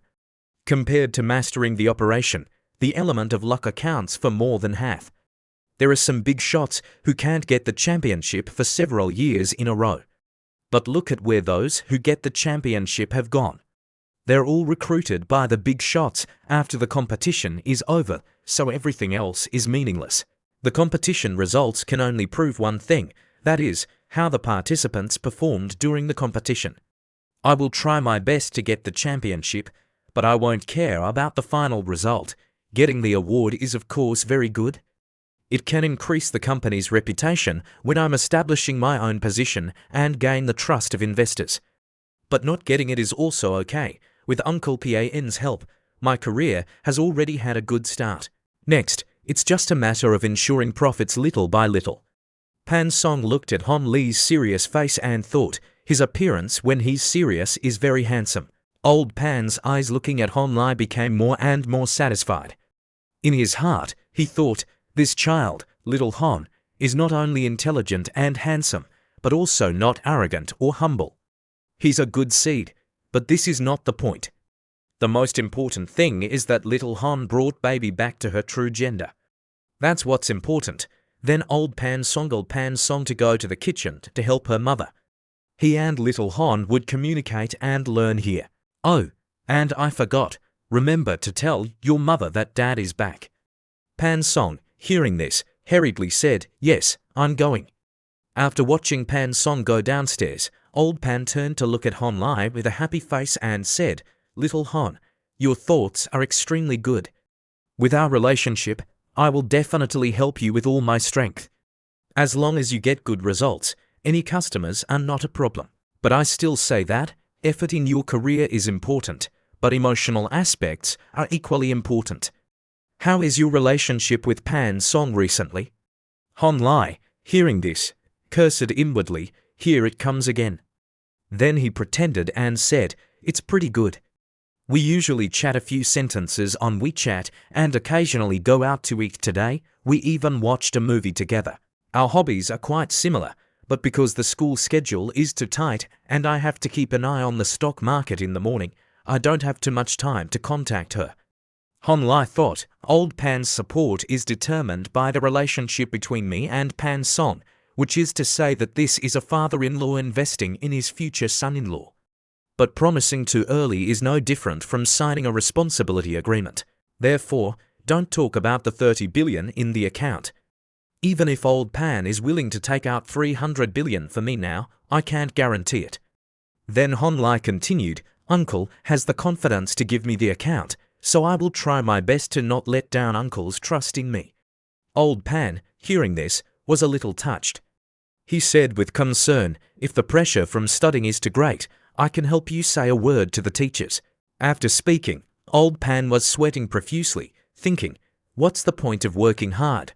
Compared to mastering the operation, the element of luck accounts for more than half. There are some big shots who can't get the championship for several years in a row. But look at where those who get the championship have gone. They're all recruited by the big shots after the competition is over, so everything else is meaningless. The competition results can only prove one thing, that is, how the participants performed during the competition. I will try my best to get the championship, but I won't care about the final result. Getting the award is of course very good. It can increase the company's reputation when I'm establishing my own position and gain the trust of investors. But not getting it is also okay. With Uncle Pan's help, my career has already had a good start. Next, it's just a matter of ensuring profits little by little. Pan Song looked at Hon Lai's serious face and thought, his appearance when he's serious is very handsome. Old Pan's eyes looking at Hon Lai became more and more satisfied. In his heart, he thought, this child, little Hon, is not only intelligent and handsome, but also not arrogant or humble. He's a good seed, but this is not the point. The most important thing is that little Hon brought baby back to her true gender. That's what's important. Then old Pan Song to go to the kitchen to help her mother. He and little Hon would communicate and learn here. Oh, and I forgot. Remember to tell your mother that Dad is back. Pan Song, hearing this, hurriedly said, yes, I'm going. After watching Pan Song go downstairs, old Pan turned to look at Hon Lai with a happy face and said, little Hon, your thoughts are extremely good. With our relationship, I will definitely help you with all my strength. As long as you get good results, any customers are not a problem. But I still say that effort in your career is important, but emotional aspects are equally important. How is your relationship with Pan Song recently? Hon Lai, hearing this, cursed inwardly, here it comes again. Then he pretended and said, it's pretty good. We usually chat a few sentences on WeChat and occasionally go out to eat today. We even watched a movie together. Our hobbies are quite similar, but because the school schedule is too tight and I have to keep an eye on the stock market in the morning, I don't have too much time to contact her. Hon Lai thought old Pan's support is determined by the relationship between me and Pan Song, which is to say that this is a father-in-law investing in his future son-in-law. But promising too early is no different from signing a responsibility agreement. Therefore, don't talk about the 30 billion in the account. Even if old Pan is willing to take out 300 billion for me now, I can't guarantee it. Then Hon Lai continued, Uncle has the confidence to give me the account, so I will try my best to not let down Uncle's trust in me. Old Pan, hearing this, was a little touched. He said with concern, if the pressure from studying is too great, I can help you say a word to the teachers. After speaking, old Pan was sweating profusely, thinking, what's the point of working hard?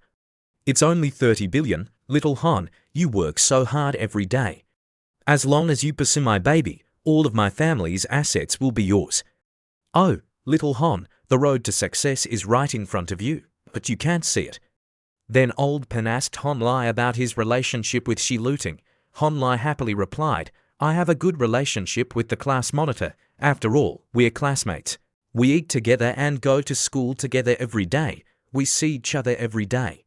It's only 30 billion, little Hon, you work so hard every day. As long as you pursue my baby, all of my family's assets will be yours. Oh, little Hon, the road to success is right in front of you, but you can't see it. Then old Pan asked Hon Lai about his relationship with Shi Luting. Hon Lai happily replied, I have a good relationship with the class monitor. After all, we're classmates. We eat together and go to school together every day. We see each other every day.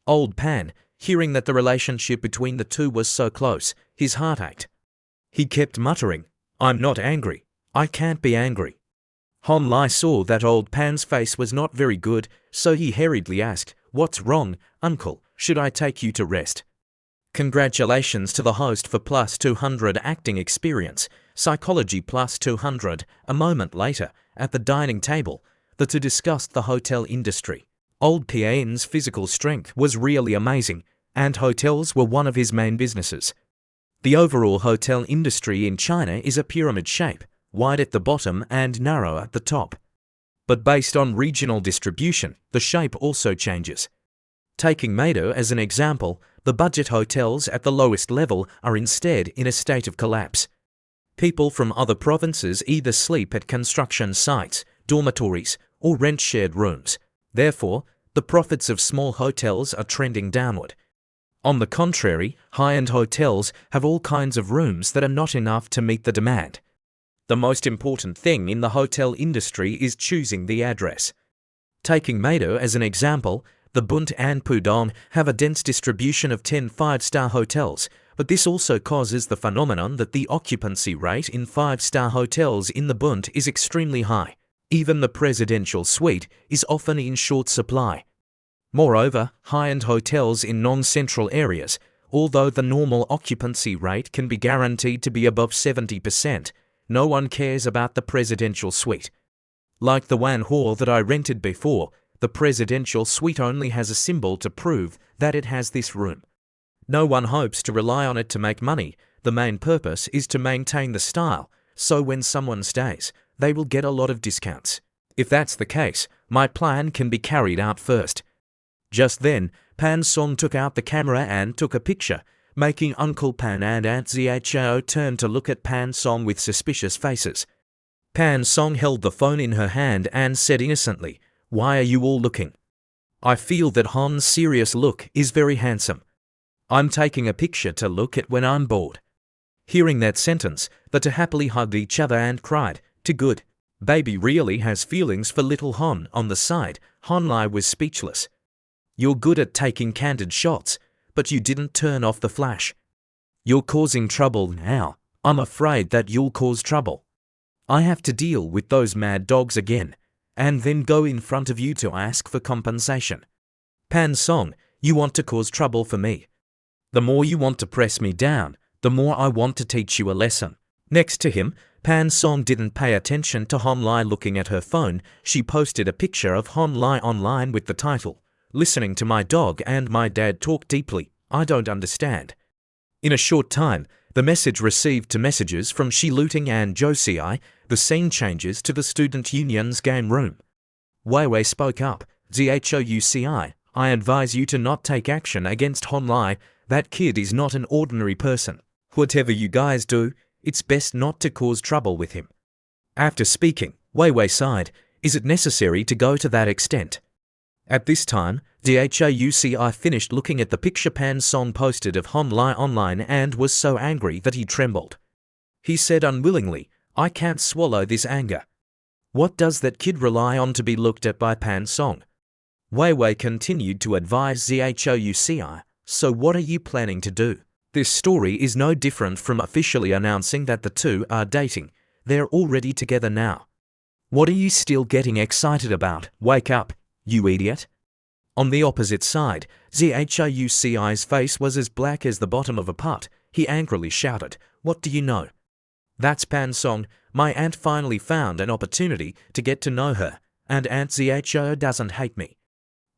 Old Pan, hearing that the relationship between the two was so close, his heart ached. He kept muttering, I'm not angry. I can't be angry. Hon Lai saw that old Pan's face was not very good, so he hurriedly asked, what's wrong, Uncle? Should I take you to rest? Congratulations to the host for plus 200 acting experience, psychology plus 200. A moment later, at the dining table, the two discussed the hotel industry. Old Pan's physical strength was really amazing, and hotels were one of his main businesses. The overall hotel industry in China is a pyramid shape, wide at the bottom and narrow at the top. But based on regional distribution, the shape also changes. Taking Meido as an example, the budget hotels at the lowest level are instead in a state of collapse. People from other provinces either sleep at construction sites, dormitories, or rent shared rooms. Therefore, the profits of small hotels are trending downward. On the contrary, high-end hotels have all kinds of rooms that are not enough to meet the demand. The most important thing in the hotel industry is choosing the address. Taking Meido as an example, the Bund and Pudong have a dense distribution of 10 5-star hotels, but this also causes the phenomenon that the occupancy rate in 5-star hotels in the Bund is extremely high. Even the presidential suite is often in short supply. Moreover, high-end hotels in non-central areas, although the normal occupancy rate can be guaranteed to be above 70%, no one cares about the presidential suite. Like the manhua that I rented before, the presidential suite only has a symbol to prove that it has this room. No one hopes to rely on it to make money. The main purpose is to maintain the style, so when someone stays, they will get a lot of discounts. If that's the case, my plan can be carried out first. Just then, Pan Song took out the camera and took a picture, making Uncle Pan and Aunt Xiao turn to look at Pan Song with suspicious faces. Pan Song held the phone in her hand and said innocently, Why are you all looking? I feel that Hon's serious look is very handsome. I'm taking a picture to look at when I'm bored. Hearing that sentence, the two happily hugged each other and cried, Too good. Baby really has feelings for little Hon. On the side, Hon Lai was speechless. You're good at taking candid shots, but you didn't turn off the flash. You're causing trouble now. I'm afraid that you'll cause trouble. I have to deal with those mad dogs again, and then go in front of you to ask for compensation. Pan Song, you want to cause trouble for me. The more you want to press me down, the more I want to teach you a lesson. Next to him, Pan Song didn't pay attention to Hon Lai looking at her phone. She posted a picture of Hon Lai online with the title, Listening to my dog and my dad talk deeply. I don't understand. In a short time, the message received to messages from Shi Luting and Zhou Xi. The scene changes to the student union's game room. Wei Wei spoke up. Zhouci, I advise you to not take action against Hon Lai. That kid is not an ordinary person. Whatever you guys do, it's best not to cause trouble with him. After speaking, Wei Wei sighed. Is it necessary to go to that extent? At this time, Dhauci finished looking at the picture Pan Song posted of Hon Lai online and was so angry that he trembled. He said unwillingly, I can't swallow this anger. What does that kid rely on to be looked at by Pan Song? Wei Wei continued to advise Dhauci, so what are you planning to do? This story is no different from officially announcing that the two are dating. They're already together now. What are you still getting excited about? Wake up, you idiot. On the opposite side, Dhauci's face was as black as the bottom of a pot. He angrily shouted, What do you know? That's Pan Song. My aunt finally found an opportunity to get to know her, and Aunt Dhauci doesn't hate me.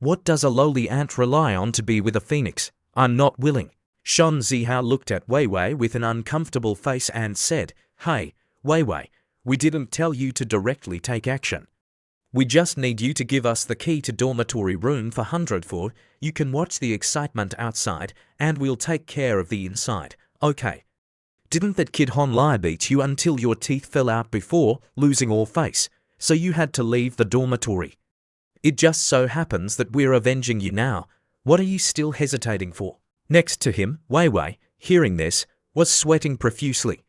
What does a lowly aunt rely on to be with a phoenix? I'm not willing. Shan Zihao looked at Wei Wei with an uncomfortable face and said, Hey, Wei Wei, we didn't tell you to directly take action. We just need you to give us the key to dormitory room for 104. You can watch the excitement outside, and we'll take care of the inside, okay? Didn't that kid Hon Lai beat you until your teeth fell out before losing all face, so you had to leave the dormitory? It just so happens that we're avenging you now. What are you still hesitating for? Next to him, Wei Wei, hearing this, was sweating profusely.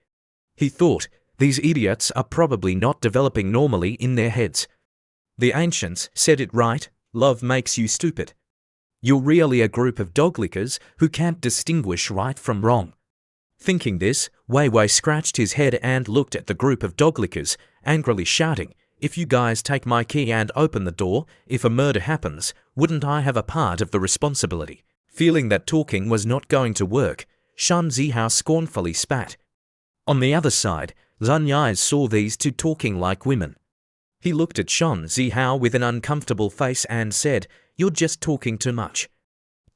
He thought, these idiots are probably not developing normally in their heads. The ancients said it right, love makes you stupid. You're really a group of doglickers who can't distinguish right from wrong. Thinking this, Wei Wei scratched his head and looked at the group of doglickers, angrily shouting, If you guys take my key and open the door, if a murder happens, wouldn't I have a part of the responsibility? Feeling that talking was not going to work, Shan Zihao scornfully spat. On the other side, Zhan Yai saw these two talking like women. He looked at Shan Zihao with an uncomfortable face and said, You're just talking too much.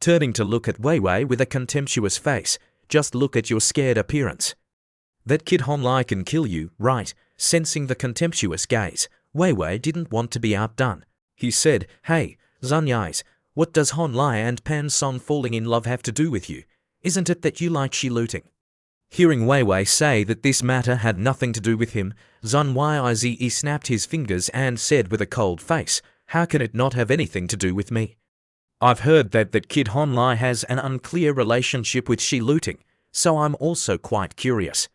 Turning to look at Wei Wei with a contemptuous face, Just look at your scared appearance. That kid Hon Lai can kill you, right? Sensing the contemptuous gaze, Wei Wei didn't want to be outdone. He said, Hey, Zhan Yai, what does Hon Lai and Pan Song falling in love have to do with you? Isn't it that you like shi-looting? Hearing Wei Wei say that this matter had nothing to do with him, Zhan Yai snapped his fingers and said with a cold face, How can it not have anything to do with me? I've heard that kid Hon Lai has an unclear relationship with shi-looting, so I'm also quite curious.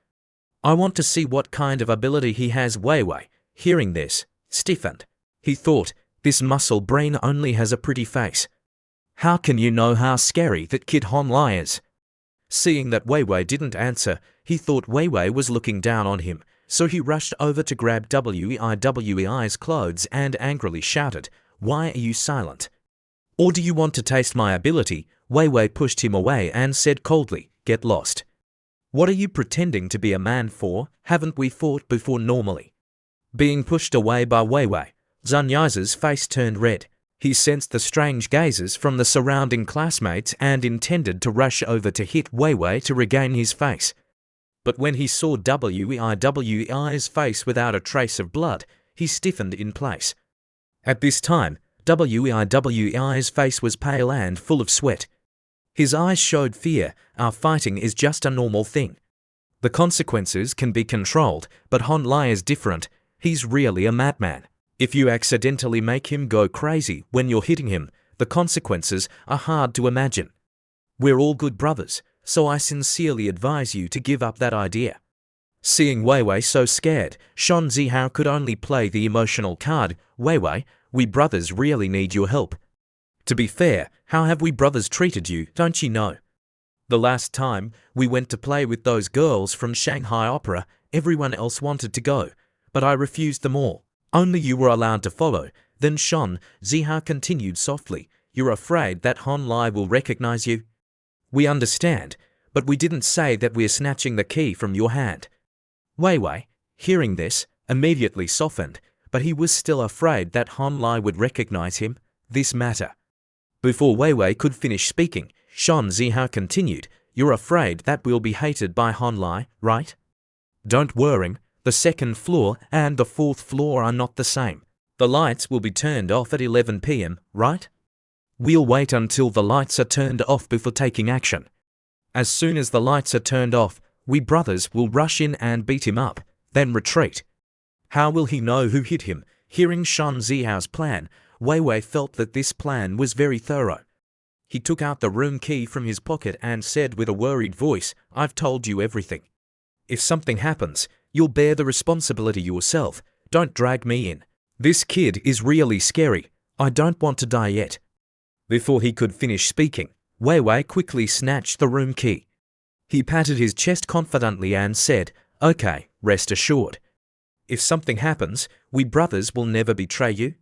I want to see what kind of ability he has. Wei Wei, hearing this, stiffened. He thought, this muscle brain only has a pretty face. How can you know how scary that kid Hon Lai is? Seeing that Wei Wei didn't answer, he thought Wei Wei was looking down on him, so he rushed over to grab Wei's clothes and angrily shouted, Why are you silent? Or do you want to taste my ability? Wei Wei pushed him away and said coldly, Get lost. What are you pretending to be a man for? Haven't we fought before normally? Being pushed away by Wei Wei, Zhan Yai's face turned red. He sensed the strange gazes from the surrounding classmates and intended to rush over to hit Wei Wei to regain his face. But when he saw Wei's face without a trace of blood, he stiffened in place. At this time, Wei's face was pale and full of sweat. His eyes showed fear. Our fighting is just a normal thing. The consequences can be controlled, but Hon Lai is different. He's really a madman. If you accidentally make him go crazy when you're hitting him, the consequences are hard to imagine. We're all good brothers, so I sincerely advise you to give up that idea. Seeing Wei Wei so scared, Shan Zihao could only play the emotional card. Wei Wei, we brothers really need your help. To be fair, how have we brothers treated you, don't you know? The last time we went to play with those girls from Shanghai Opera, everyone else wanted to go, but I refused them all. Only you were allowed to follow. Then Shan Zihao continued softly, You're afraid that Hon Lai will recognize you? We understand, but we didn't say that we're snatching the key from your hand. Wei Wei, hearing this, immediately softened, but he was still afraid that Hon Lai would recognize him. This matter. Before Wei Wei could finish speaking, Shan Zihao continued, You're afraid that we'll be hated by Hon Lai, right? Don't worry. The second floor and the fourth floor are not the same. The lights will be turned off at 11 p.m., right? We'll wait until the lights are turned off before taking action. As soon as the lights are turned off, we brothers will rush in and beat him up, then retreat. How will he know who hit him? Hearing Shan Zihao's plan, Wei Wei felt that this plan was very thorough. He took out the room key from his pocket and said with a worried voice, "I've told you everything. If something happens, you'll bear the responsibility yourself. Don't drag me in. This kid is really scary. I don't want to die yet." Before he could finish speaking, Wei Wei quickly snatched the room key. He patted his chest confidently and said, "Okay, rest assured. If something happens, we brothers will never betray you."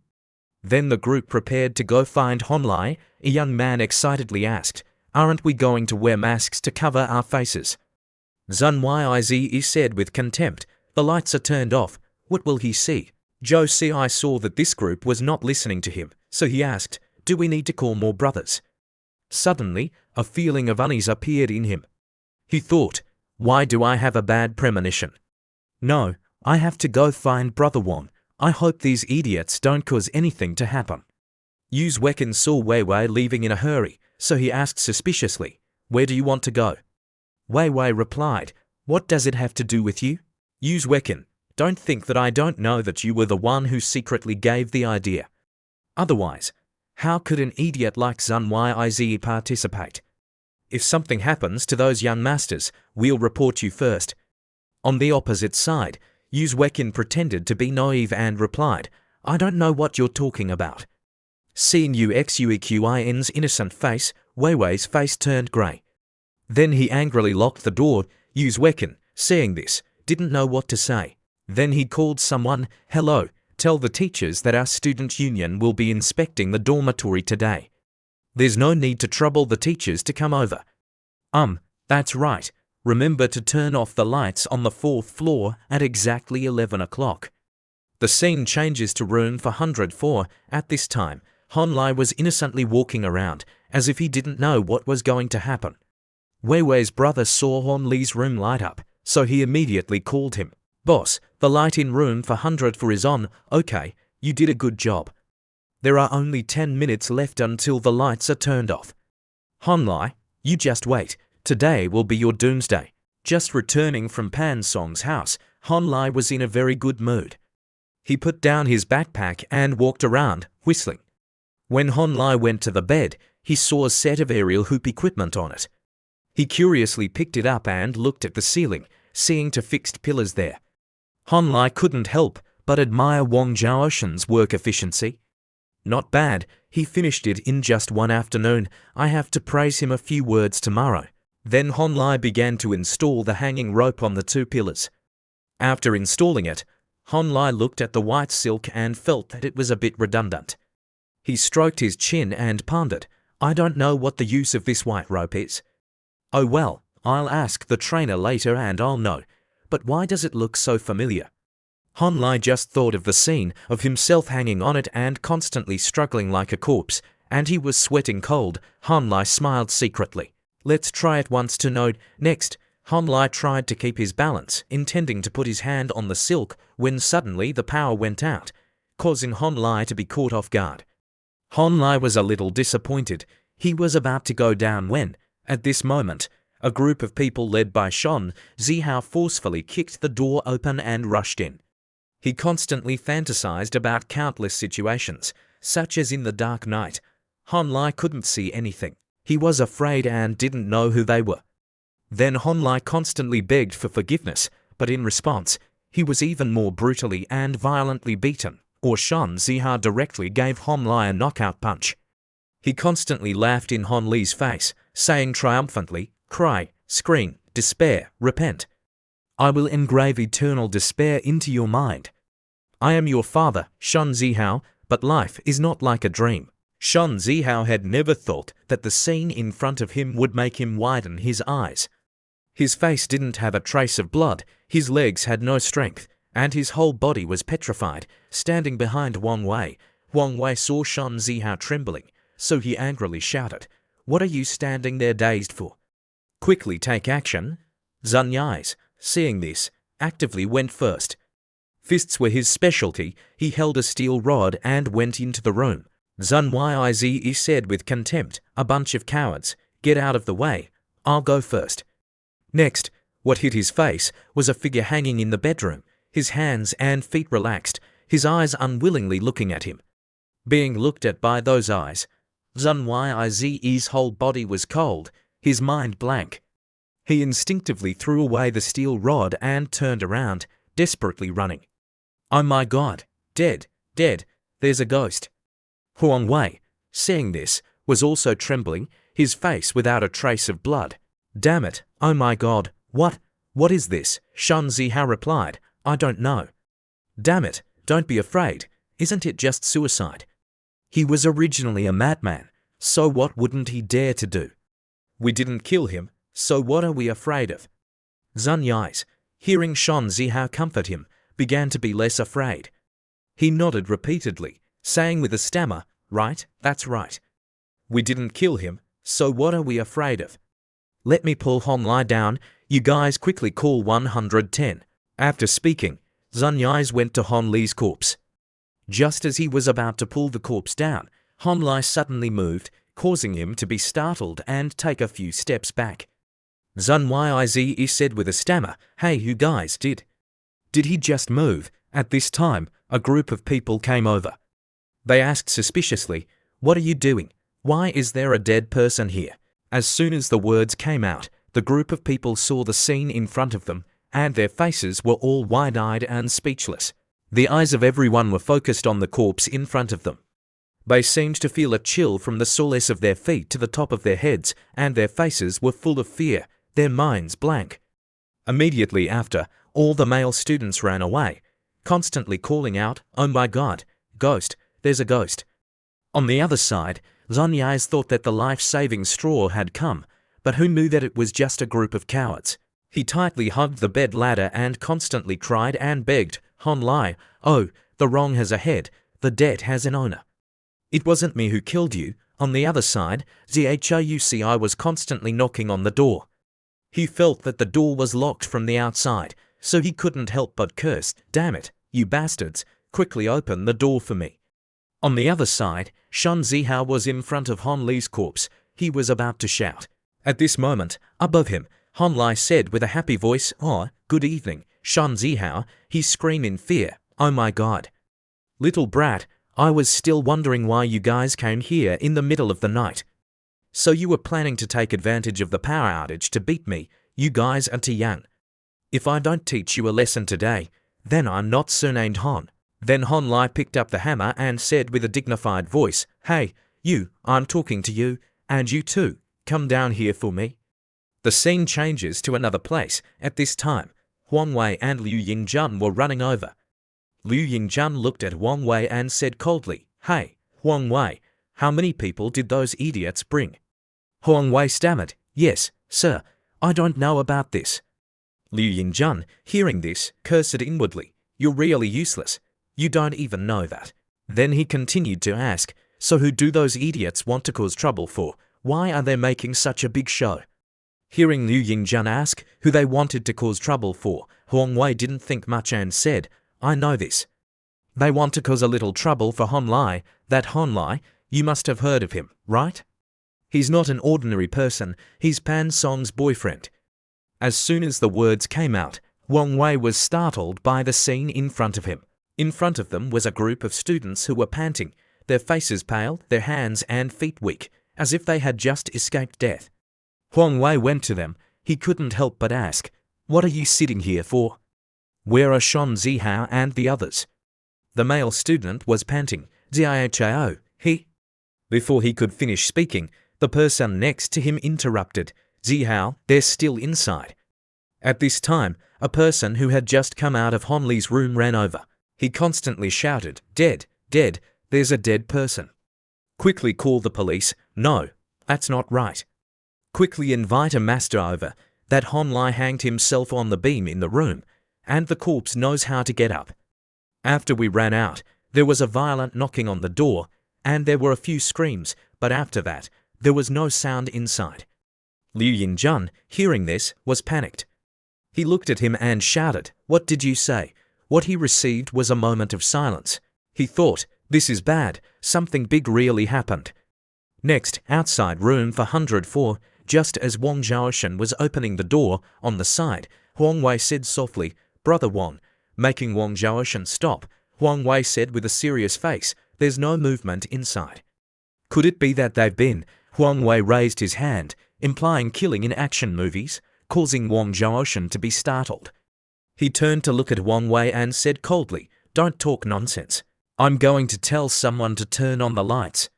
Then the group prepared to go find Honlai. A young man excitedly asked, "Aren't we going to wear masks to cover our faces?" Zun Yize said with contempt, "The lights are turned off. What will he see?" Zhou Ci saw that this group was not listening to him, so he asked, "Do we need to call more brothers?" Suddenly, a feeling of unease appeared in him. He thought, "Why do I have a bad premonition? No, I have to go find Brother Wan. I hope these idiots don't cause anything to happen." Yu Wekin saw Wei Wei leaving in a hurry, so he asked suspiciously, "Where do you want to go?" Wei Wei replied, "What does it have to do with you?" Yu Wekin, "Don't think that I don't know that you were the one who secretly gave the idea. Otherwise, how could an idiot like Zun Yize participate? If something happens to those young masters, we'll report you first." On the opposite side, Yu Wekin pretended to be naive and replied, "I don't know what you're talking about." Seeing Uxueqin's innocent face, Wei Wei's face turned grey. Then he angrily locked the door. Yu Wekin, seeing this, didn't know what to say. Then he called someone, "Hello, tell the teachers that our student union will be inspecting the dormitory today. There's no need to trouble the teachers to come over. That's right. Remember to turn off the lights on the 4th floor at exactly 11 o'clock. The scene changes to room 404. At this time, Honlai was innocently walking around, as if he didn't know what was going to happen. Wei Wei's brother saw Honlai's room light up, so he immediately called him. "Boss, the light in room 404 is on. Okay, you did a good job. There are only 10 minutes left until the lights are turned off. Honlai, you just wait. Today will be your doomsday." Just returning from Pan Song's house, Honlai was in a very good mood. He put down his backpack and walked around, whistling. When Honlai went to the bed, he saw a set of aerial hoop equipment on it. He curiously picked it up and looked at the ceiling, seeing two fixed pillars there. Honlai couldn't help but admire Wang Zhaoshan's work efficiency. Not bad, he finished it in just one afternoon. I have to praise him a few words tomorrow. Then Honlai began to install the hanging rope on the 2 pillars. After installing it, Honlai looked at the white silk and felt that it was a bit redundant. He stroked his chin and pondered, "I don't know what the use of this white rope is. Oh well, I'll ask the trainer later and I'll know. But why does it look so familiar?" Honlai just thought of the scene of himself hanging on it and constantly struggling like a corpse, and he was sweating cold. Honlai smiled secretly. "Let's try it once to know." Next, Honlai tried to keep his balance, intending to put his hand on the silk, when suddenly the power went out, causing Honlai to be caught off guard. Honlai was a little disappointed. He was about to go down when, at this moment, a group of people led by Shan Zihao forcefully kicked the door open and rushed in. He constantly fantasized about countless situations, such as in the dark night. Honlai couldn't see anything. He was afraid and didn't know who they were. Then Honlai constantly begged for forgiveness, but in response, he was even more brutally and violently beaten, or Shan Zihao directly gave Honlai a knockout punch. He constantly laughed in Honlai's face, saying triumphantly, "Cry, scream, despair, repent. I will engrave eternal despair into your mind. I am your father, Shan Zihao, but life is not like a dream." Shan Zihao had never thought that the scene in front of him would make him widen his eyes. His face didn't have a trace of blood, his legs had no strength, and his whole body was petrified. Standing behind Wang Wei saw Shan Zihao trembling, so he angrily shouted, "What are you standing there dazed for? Quickly take action." Zun Yize, seeing this, actively went first. Fists were his specialty. He held a steel rod and went into the room. Zun Yize said with contempt, "A bunch of cowards, get out of the way, I'll go first." Next, what hit his face was a figure hanging in the bedroom. his hands and feet relaxed, his eyes unwillingly looking at him. Being looked at by those eyes, Zun Yi's whole body was cold, his mind blank. He instinctively threw away the steel rod and turned around, desperately running. Oh my God, dead, dead, there's a ghost. Huang Wei, seeing this, was also trembling, his face without a trace of blood. Damn it, oh my God, what is this? Shan Zihao replied, I don't know. Damn it, don't be afraid, isn't it just suicide? He was originally a madman, so what wouldn't he dare to do? We didn't kill him, so what are we afraid of? Zun Yi's, hearing Shan Zihao comfort him, began to be less afraid. He nodded repeatedly, saying with a stammer, right, that's right. We didn't kill him, so what are we afraid of? Let me pull Hon Lai down, you guys quickly call 110. After speaking, Zun Yi's went to Hon Li's corpse. Just as he was about to pull the corpse down, Hon Lai suddenly moved, causing him to be startled and take a few steps back. Zun Yi said with a stammer, hey you guys, did he just move? At this time, a group of people came over. They asked suspiciously, what are you doing? Why is there a dead person here? As soon as the words came out, the group of people saw the scene in front of them, and their faces were all wide-eyed and speechless. The eyes of everyone were focused on the corpse in front of them. They seemed to feel a chill from the soles of their feet to the top of their heads, and their faces were full of fear, their minds blank. Immediately after, all the male students ran away, constantly calling out, oh my God, ghost, there's a ghost. On the other side, Zun Yi's thought that the life-saving straw had come, but who knew that it was just a group of cowards? He tightly hugged the bed ladder and constantly cried and begged, Hon Lai, oh, the wrong has a head, the debt has an owner. It wasn't me who killed you. On the other side, ZHUCI was constantly knocking on the door. He felt that the door was locked from the outside, so he couldn't help but curse, damn it, you bastards, quickly open the door for me. On the other side, Shan Zihao was in front of Hon Li's corpse. He was about to shout. At this moment, above him, Hon Lai said with a happy voice, oh, good evening, Shan Zihao. He screamed in fear, oh my God. Little brat, I was still wondering why you guys came here in the middle of the night. So you were planning to take advantage of the power outage to beat me, you guys are too young. If I don't teach you a lesson today, then I'm not surnamed Hon. Then Hon Lai picked up the hammer and said with a dignified voice, hey, you, I'm talking to you, and you too, come down here for me. The scene changes to another place. At this time, Huang Wei and Liu Yingjun were running over. Liu Yingjun looked at Huang Wei and said coldly, hey, Huang Wei, how many people did those idiots bring? Huang Wei stammered, yes, sir, I don't know about this. Liu Yingjun, hearing this, cursed inwardly, you're really useless. You don't even know that. Then he continued to ask, so who do those idiots want to cause trouble for? Why are they making such a big show? Hearing Liu Yingjun ask who they wanted to cause trouble for, Huang Wei didn't think much and said, I know this. They want to cause a little trouble for Hon Lai. That Hon Lai, you must have heard of him, right? He's not an ordinary person, he's Pan Song's boyfriend. As soon as the words came out, Huang Wei was startled by the scene in front of him. In front of them was a group of students who were panting, their faces pale, their hands and feet weak, as if they had just escaped death. Huang Wei went to them. He couldn't help but ask, what are you sitting here for? Where are Shan Zihao and the others? The male student was panting, Zihao, he. Before he could finish speaking, the person next to him interrupted, Zihao, they're still inside. At this time, a person who had just come out of Hon Li's room ran over. He constantly shouted, dead, dead, there's a dead person. Quickly call the police. No, that's not right. Quickly invite a master over. That Hon Lai hanged himself on the beam in the room, and the corpse knows how to get up. After we ran out, there was a violent knocking on the door, and there were a few screams, but after that, there was no sound inside. Liu Yingjun, hearing this, was panicked. He looked at him and shouted, what did you say? What he received was a moment of silence. He thought, this is bad, something big really happened. Next, outside room for 104, just as Wang Zhaoshan was opening the door, on the side, Huang Wei said softly, Brother Wang, Making Wang Zhaoshan stop, Huang Wei said with a serious face, "There's no movement inside." Could it be that they've been? Huang Wei raised his hand, implying killing in action movies, causing Wang Zhaoshan to be startled. He turned to look at Huang Wei and said coldly, "Don't talk nonsense. I'm going to tell someone to turn on the lights."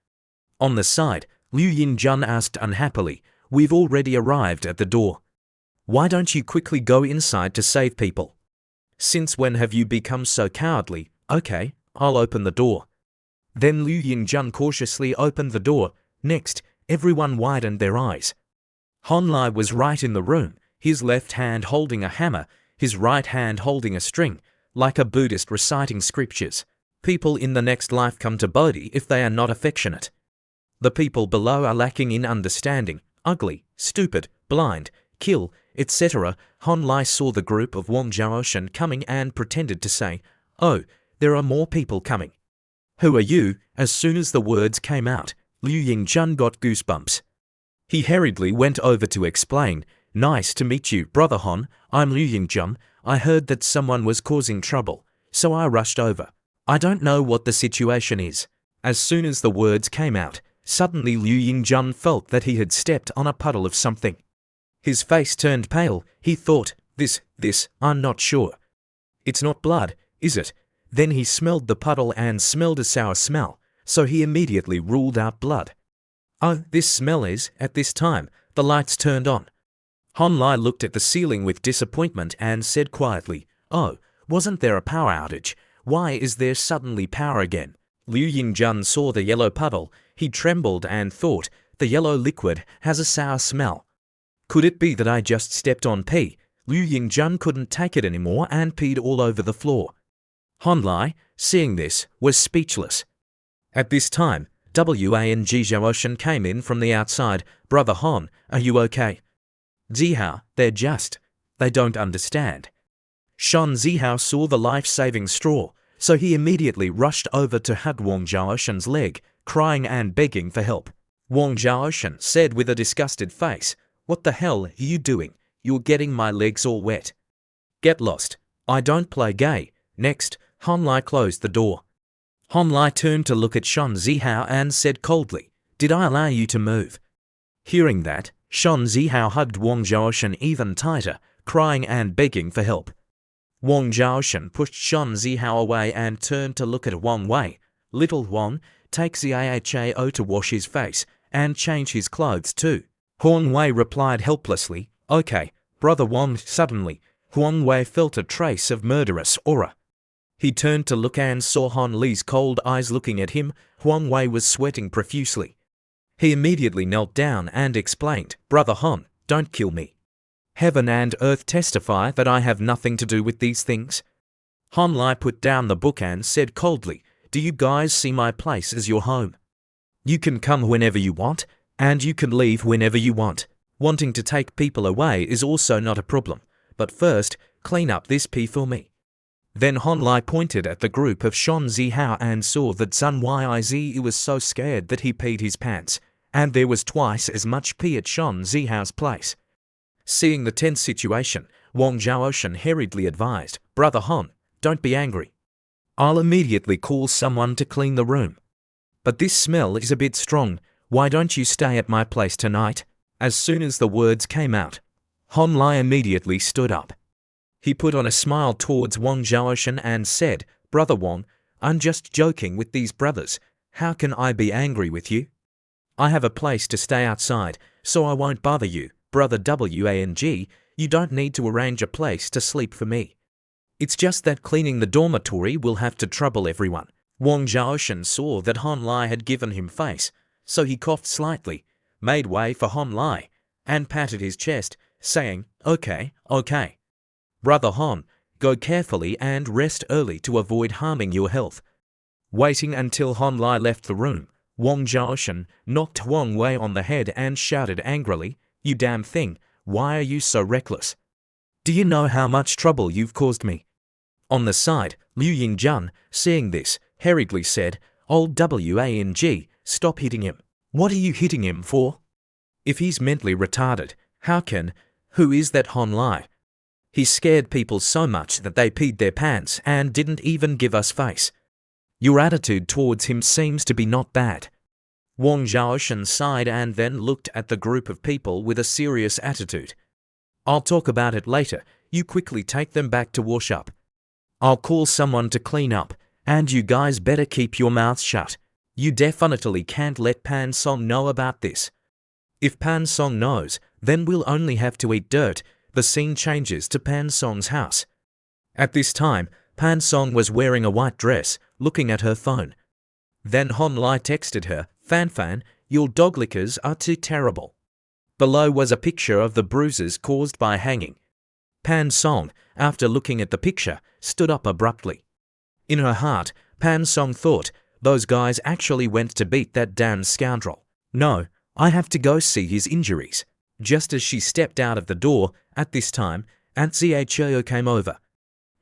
On the side, Liu Yinjun asked unhappily, "We've already arrived at the door. Why don't you quickly go inside to save people? Since when have you become so cowardly? Okay, I'll open the door." Then Liu Yinjun cautiously opened the door. Next, everyone widened their eyes. Han Lai was right in the room, his left hand holding a hammer, his right hand holding a string, like a Buddhist reciting scriptures. People in the next life come to Bodhi if they are not affectionate. The people below are lacking in understanding, ugly, stupid, blind, kill, etc. Han Lai saw the group of Wang Zhaoshan coming and pretended to say, "Oh, there are more people coming." "Who are you?" As soon as the words came out, Liu Yingjun got goosebumps. He hurriedly went over to explain, "Nice to meet you, Brother Han. I'm Liu Yingjun. I heard that someone was causing trouble, so I rushed over. I don't know what the situation is." As soon as the words came out, suddenly Liu Yingjun felt that he had stepped on a puddle of something. His face turned pale. He thought, this, I'm not sure. "It's not blood, is it?" Then he smelled the puddle and smelled a sour smell, so he immediately ruled out blood. "Oh, this smell is." At this time, the lights turned on. Han Lai looked at the ceiling with disappointment and said quietly, "Oh, wasn't there a power outage? Why is there suddenly power again?" Liu Yingjun saw the yellow puddle. He trembled and thought, "The yellow liquid has a sour smell. Could it be that I just stepped on pee?" Liu Yingjun couldn't take it anymore and peed all over the floor. Han Lai, seeing this, was speechless. At this time, Wang Zhaoshan came in from the outside. "Brother Han, are you okay?" "Zihao, they don't understand." Shan Zihao saw the life-saving straw, so he immediately rushed over to hug Wang Zhaoshan's leg, crying and begging for help. Wang Zhaoshan said with a disgusted face, "What the hell are you doing? You're getting my legs all wet." "Get lost. I don't play gay." Next, Han Lai closed the door. Han Lai turned to look at Shan Zihao and said coldly, "Did I allow you to move?" Hearing that, Shan Zihao hugged Wang Zhaoshan even tighter, crying and begging for help. Wang Zhaoshan pushed Shan Zihao away and turned to look at Huang Wei. "Little Wang, take Zhao to wash his face and change his clothes too." Huang Wei replied helplessly, "Okay, Brother Wang." Suddenly, Huang Wei felt a trace of murderous aura. He turned to look and saw Han Li's cold eyes looking at him. Huang Wei was sweating profusely. He immediately knelt down and explained, "Brother Han, don't kill me. Heaven and earth testify that I have nothing to do with these things." Han Lai put down the book and said coldly, "Do you guys see my place as your home? You can come whenever you want, and you can leave whenever you want. Wanting to take people away is also not a problem, but first, clean up this pee for me." Then Han Lai pointed at the group of Shan Zihao and saw that Sun Yiz was so scared that he peed his pants, and there was twice as much pee at Shan Zihao's place. Seeing the tense situation, Wang Zhaoshan hurriedly advised, "Brother Han, don't be angry. I'll immediately call someone to clean the room. But this smell is a bit strong. Why don't you stay at my place tonight?" As soon as the words came out, Han Lai immediately stood up. He put on a smile towards Wang Zhaoshan and said, "Brother Wang, I'm just joking with these brothers. How can I be angry with you? I have a place to stay outside, so I won't bother you. Brother Wang, you don't need to arrange a place to sleep for me. It's just that cleaning the dormitory will have to trouble everyone." Wang Zhaoshan saw that Han Lai had given him face, so he coughed slightly, made way for Han Lai, and patted his chest, saying, "Okay. Brother Han, go carefully and rest early to avoid harming your health." Waiting until Han Lai left the room, Wang Zhaoshan knocked Huang Wei on the head and shouted angrily, "You damn thing, why are you so reckless? Do you know how much trouble you've caused me?" On the side, Liu Yingjun, seeing this, hurriedly said, "Old Wang, stop hitting him. What are you hitting him for? If he's mentally retarded, how can... Who is that Han Lai?" He scared people so much that they peed their pants and didn't even give us face. Your attitude towards him seems to be not bad. Wang Zhaoshan sighed and then looked at the group of people with a serious attitude. I'll talk about it later. You quickly take them back to wash up. I'll call someone to clean up, and you guys better keep your mouths shut. You definitely can't let Pan Song know about this. If Pan Song knows, then we'll only have to eat dirt. The scene changes to Pan Song's house. At this time, Pan Song was wearing a white dress, looking at her phone. Then Hon Lai texted her, Fan Fan, your dog lickers are too terrible. Below was a picture of the bruises caused by hanging. Pan Song, after looking at the picture, stood up abruptly. In her heart, Pan Song thought, those guys actually went to beat that damn scoundrel. No, I have to go see his injuries. Just as she stepped out of the door, at this time, Aunt Zhao came over.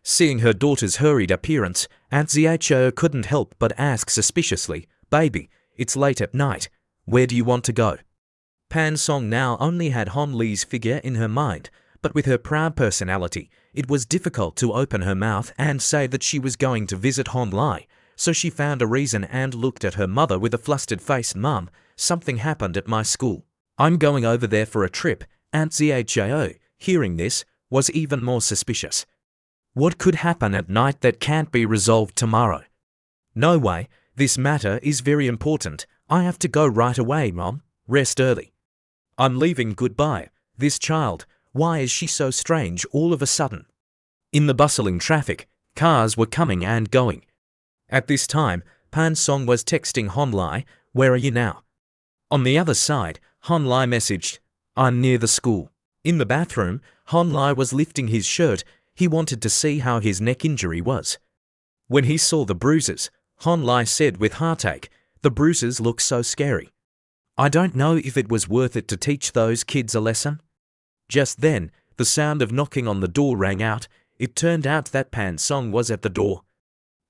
Seeing her daughter's hurried appearance, Aunt Zhao couldn't help but ask suspiciously, Baby, it's late at night. Where do you want to go? Pan Song now only had Hon Li's figure in her mind, but with her proud personality, it was difficult to open her mouth and say that she was going to visit Hon Lai, so she found a reason and looked at her mother with a flustered face. Mum, something happened at my school. I'm going over there for a trip. Aunt Zhao, hearing this, was even more suspicious. What could happen at night that can't be resolved tomorrow? No way, this matter is very important. I have to go right away, Mom. Rest early. I'm leaving. Goodbye. This child, why is she so strange all of a sudden? In the bustling traffic, cars were coming and going. At this time, Pan Song was texting Hon Lai, Where are you now? On the other side, Hon Lai messaged, I'm near the school. In the bathroom, Hon Lai was lifting his shirt. He wanted to see how his neck injury was. When he saw the bruises, Hon Lai said with heartache, The bruises look so scary. I don't know if it was worth it to teach those kids a lesson. Just then, the sound of knocking on the door rang out. It turned out that Pan Song was at the door.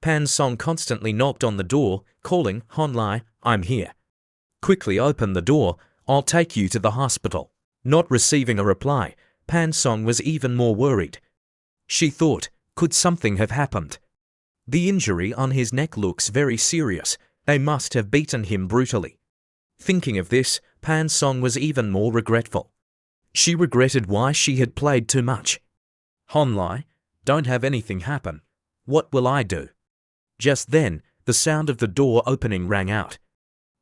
Pan Song constantly knocked on the door, calling, Hon Lai, I'm here. Quickly open the door, I'll take you to the hospital. Not receiving a reply, Pan Song was even more worried. She thought, could something have happened? The injury on his neck looks very serious. They must have beaten him brutally. Thinking of this, Pan Song was even more regretful. She regretted why she had played too much. Hon Lai, don't have anything happen. What will I do? Just then, the sound of the door opening rang out.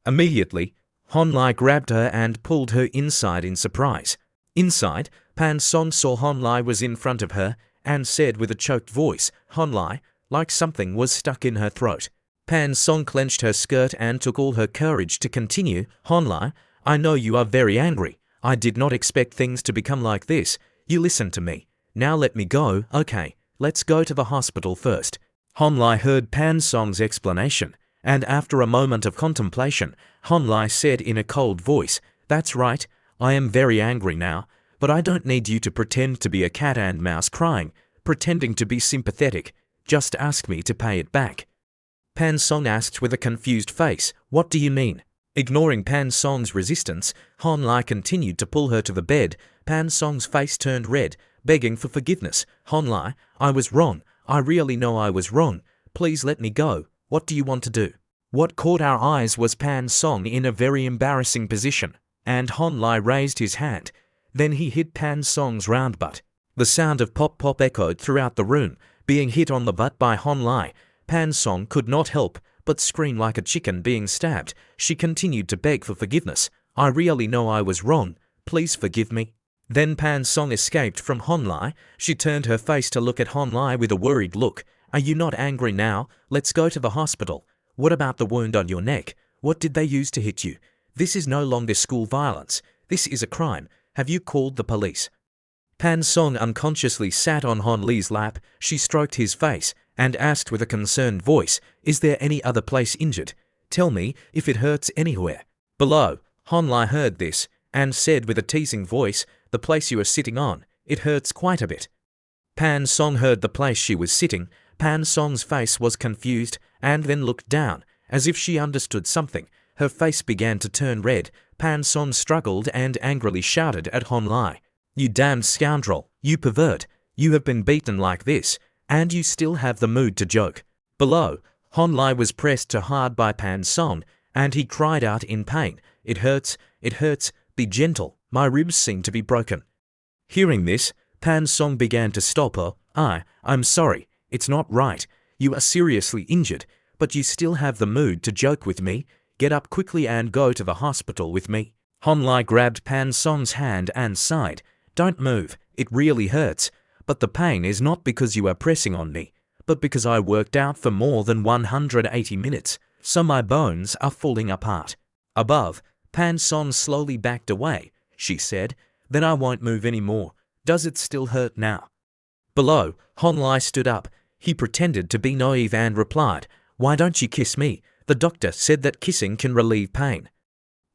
Immediately, Hon Lai grabbed her and pulled her inside in surprise. Inside, Pan Song saw Hon Lai was in front of her and said with a choked voice, Hon Lai, like something was stuck in her throat. Pan Song clenched her skirt and took all her courage to continue, Hon Lai, I know you are very angry. I did not expect things to become like this. You listen to me. Now let me go. Okay, let's go to the hospital first. Hon Lai heard Pan Song's explanation, and after a moment of contemplation, Hon Lai said in a cold voice, That's right, I am very angry now, but I don't need you to pretend to be a cat and mouse crying, pretending to be sympathetic. Just ask me to pay it back. Pan Song asked with a confused face, What do you mean? Ignoring Pan Song's resistance, Hon Lai continued to pull her to the bed. Pan Song's face turned red, begging for forgiveness. Hon Lai, I was wrong. I really know I was wrong. Please let me go. What do you want to do? What caught our eyes was Pan Song in a very embarrassing position, and Hon Lai raised his hand. Then he hit Pan Song's round butt. The sound of pop-pop echoed throughout the room. Being hit on the butt by Hon Lai, Pan Song could not help but scream like a chicken being stabbed. She continued to beg for forgiveness. I really know I was wrong. Please forgive me. Then Pan Song escaped from Hon Lai. She turned her face to look at Hon Lai with a worried look. Are you not angry now? Let's go to the hospital. What about the wound on your neck? What did they use to hit you? This is no longer school violence. This is a crime. Have you called the police? Pan Song unconsciously sat on Hon Li's lap. She stroked his face and asked with a concerned voice, Is there any other place injured? Tell me if it hurts anywhere. Below, Hon Lai heard this and said with a teasing voice, The place you are sitting on, it hurts quite a bit. Pan Song heard the place she was sitting. Pan Song's face was confused and then looked down, as if she understood something. Her face began to turn red. Pan Song struggled and angrily shouted at Hon Lai, You damned scoundrel, you pervert. You have been beaten like this, and you still have the mood to joke. Below, Honlai was pressed too hard by Pan Song, and he cried out in pain, it hurts, be gentle, my ribs seem to be broken. Hearing this, Pan Song began to stop her. I'm sorry, it's not right. You are seriously injured, but you still have the mood to joke with me. Get up quickly and go to the hospital with me. Honlai grabbed Pan Song's hand and sighed. Don't move, it really hurts. But the pain is not because you are pressing on me, but because I worked out for more than 180 minutes, so my bones are falling apart. Above, Pan Song slowly backed away. She said, then I won't move anymore. Does it still hurt now? Below, Honlai stood up. He pretended to be naive and replied, why don't you kiss me? The doctor said that kissing can relieve pain.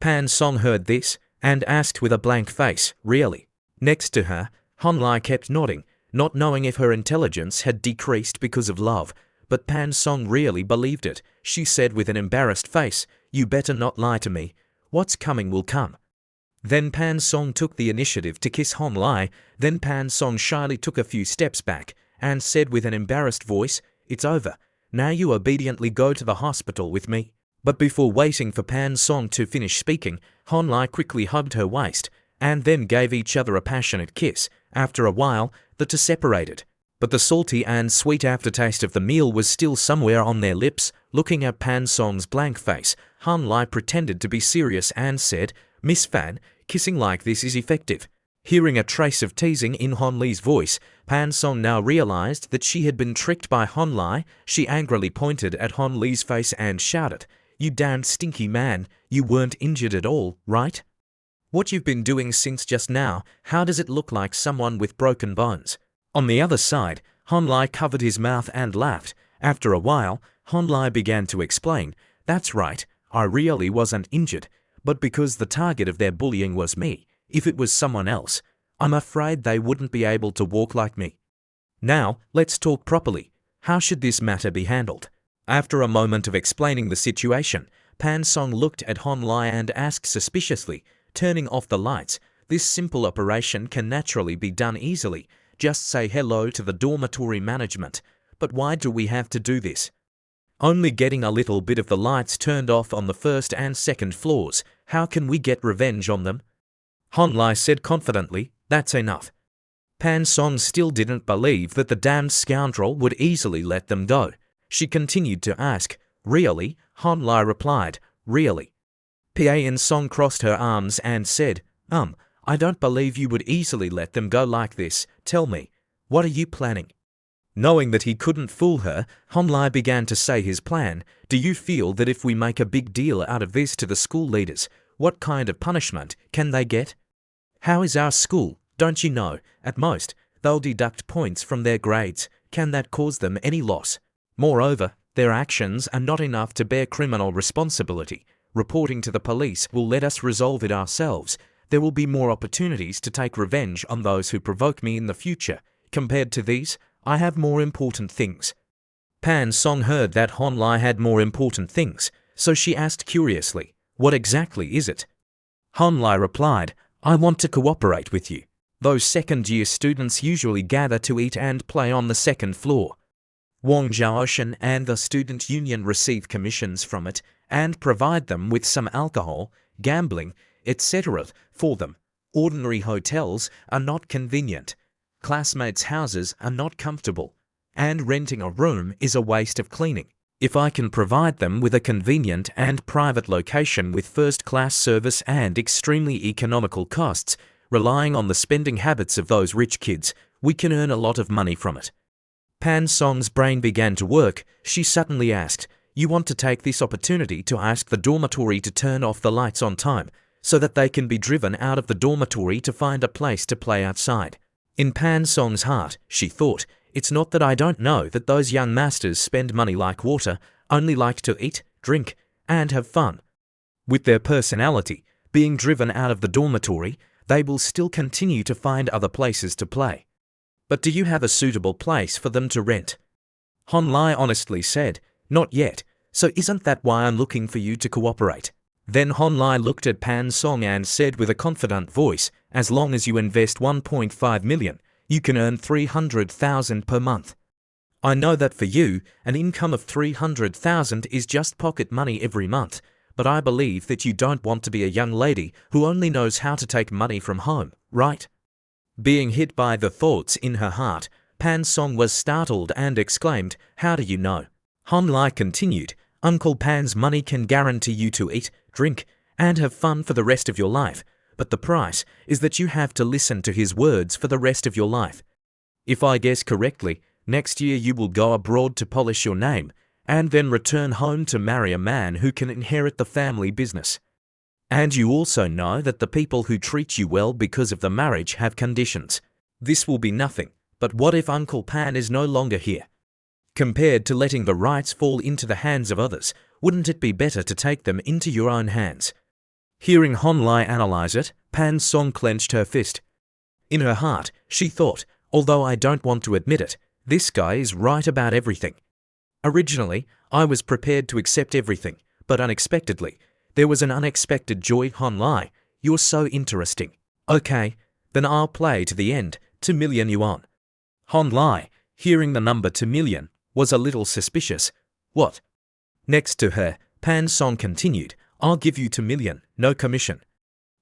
Pan Song heard this and asked with a blank face, really? Next to her, Honlai kept nodding, not knowing if her intelligence had decreased because of love, but Pan Song really believed it. She said with an embarrassed face, you better not lie to me. What's coming will come. Then Pan Song took the initiative to kiss Honlai. Then Pan Song shyly took a few steps back and said with an embarrassed voice, it's over. Now you obediently go to the hospital with me. But before waiting for Pan Song to finish speaking, Honlai quickly hugged her waist and then gave each other a passionate kiss. After a while, the two separated. But the salty and sweet aftertaste of the meal was still somewhere on their lips. Looking at Pan Song's blank face, Honlai pretended to be serious and said, Miss Fan, kissing like this is effective. Hearing a trace of teasing in Honlai's voice, Pan Song now realized that she had been tricked by Honlai. She angrily pointed at Honlai's face and shouted, you damned stinky man, you weren't injured at all, right? What you've been doing since just now, how does it look like someone with broken bones? On the other side, Honlai covered his mouth and laughed. After a while, Honlai began to explain, that's right, I really wasn't injured, but because the target of their bullying was me. If it was someone else, I'm afraid they wouldn't be able to walk like me. Now, let's talk properly. How should this matter be handled? After a moment of explaining the situation, Pan Song looked at Honlai and asked suspiciously, turning off the lights, this simple operation can naturally be done easily. Just say hello to the dormitory management. But why do we have to do this? Only getting a little bit of the lights turned off on the first and second floors. How can we get revenge on them? Honlai said confidently, that's enough. Pan Song still didn't believe that the damned scoundrel would easily let them go. She continued to ask, really? Honlai replied, really. Pan Song crossed her arms and said, I don't believe you would easily let them go like this. Tell me, what are you planning? Knowing that he couldn't fool her, Honlai began to say his plan. Do you feel that if we make a big deal out of this to the school leaders, what kind of punishment can they get? How is our school? Don't you know? At most, they'll deduct points from their grades. Can that cause them any loss? Moreover, their actions are not enough to bear criminal responsibility. Reporting to the police will let us resolve it ourselves. There will be more opportunities to take revenge on those who provoke me in the future. Compared to these, I have more important things. Pan Song heard that Honlai had more important things, so she asked curiously, what exactly is it? Honlai replied, I want to cooperate with you. Those second-year students usually gather to eat and play on the second floor. Wang Zhaoshan and the student union receive commissions from it and provide them with some alcohol, gambling, etc. for them. Ordinary hotels are not convenient. Classmates' houses are not comfortable. And renting a room is a waste of cleaning. If I can provide them with a convenient and private location with first-class service and extremely economical costs, relying on the spending habits of those rich kids, we can earn a lot of money from it. Pan Song's brain began to work. She suddenly asked, you want to take this opportunity to ask the dormitory to turn off the lights on time, so that they can be driven out of the dormitory to find a place to play outside. In Pan Song's heart, she thought, it's not that I don't know that those young masters spend money like water, only like to eat, drink, and have fun. With their personality being driven out of the dormitory, they will still continue to find other places to play. But do you have a suitable place for them to rent? Honlai honestly said, not yet, so isn't that why I'm looking for you to cooperate? Then Honlai looked at Pan Song and said with a confident voice, as long as you invest 1.5 million, you can earn 300,000 per month. I know that for you, an income of 300,000 is just pocket money every month, but I believe that you don't want to be a young lady who only knows how to take money from home, right? Being hit by the thoughts in her heart, Pan Song was startled and exclaimed, "How do you know?" Han Lai continued, "Uncle Pan's money can guarantee you to eat, drink, and have fun for the rest of your life, but the price is that you have to listen to his words for the rest of your life. If I guess correctly, next year you will go abroad to polish your name, and then return home to marry a man who can inherit the family business. And you also know that the people who treat you well because of the marriage have conditions. This will be nothing, but what if Uncle Pan is no longer here? Compared to letting the rights fall into the hands of others, wouldn't it be better to take them into your own hands?" Hearing Han Lai analyze it, Pan Song clenched her fist. In her heart, she thought, although I don't want to admit it, this guy is right about everything. Originally, I was prepared to accept everything, but unexpectedly, there was an unexpected joy. Han Lai, you're so interesting. Okay, then I'll play to the end, 2 million yuan. Han Lai, hearing the number 2 million, was a little suspicious. What? Next to her, Pan Song continued, I'll give you 2 million, no commission.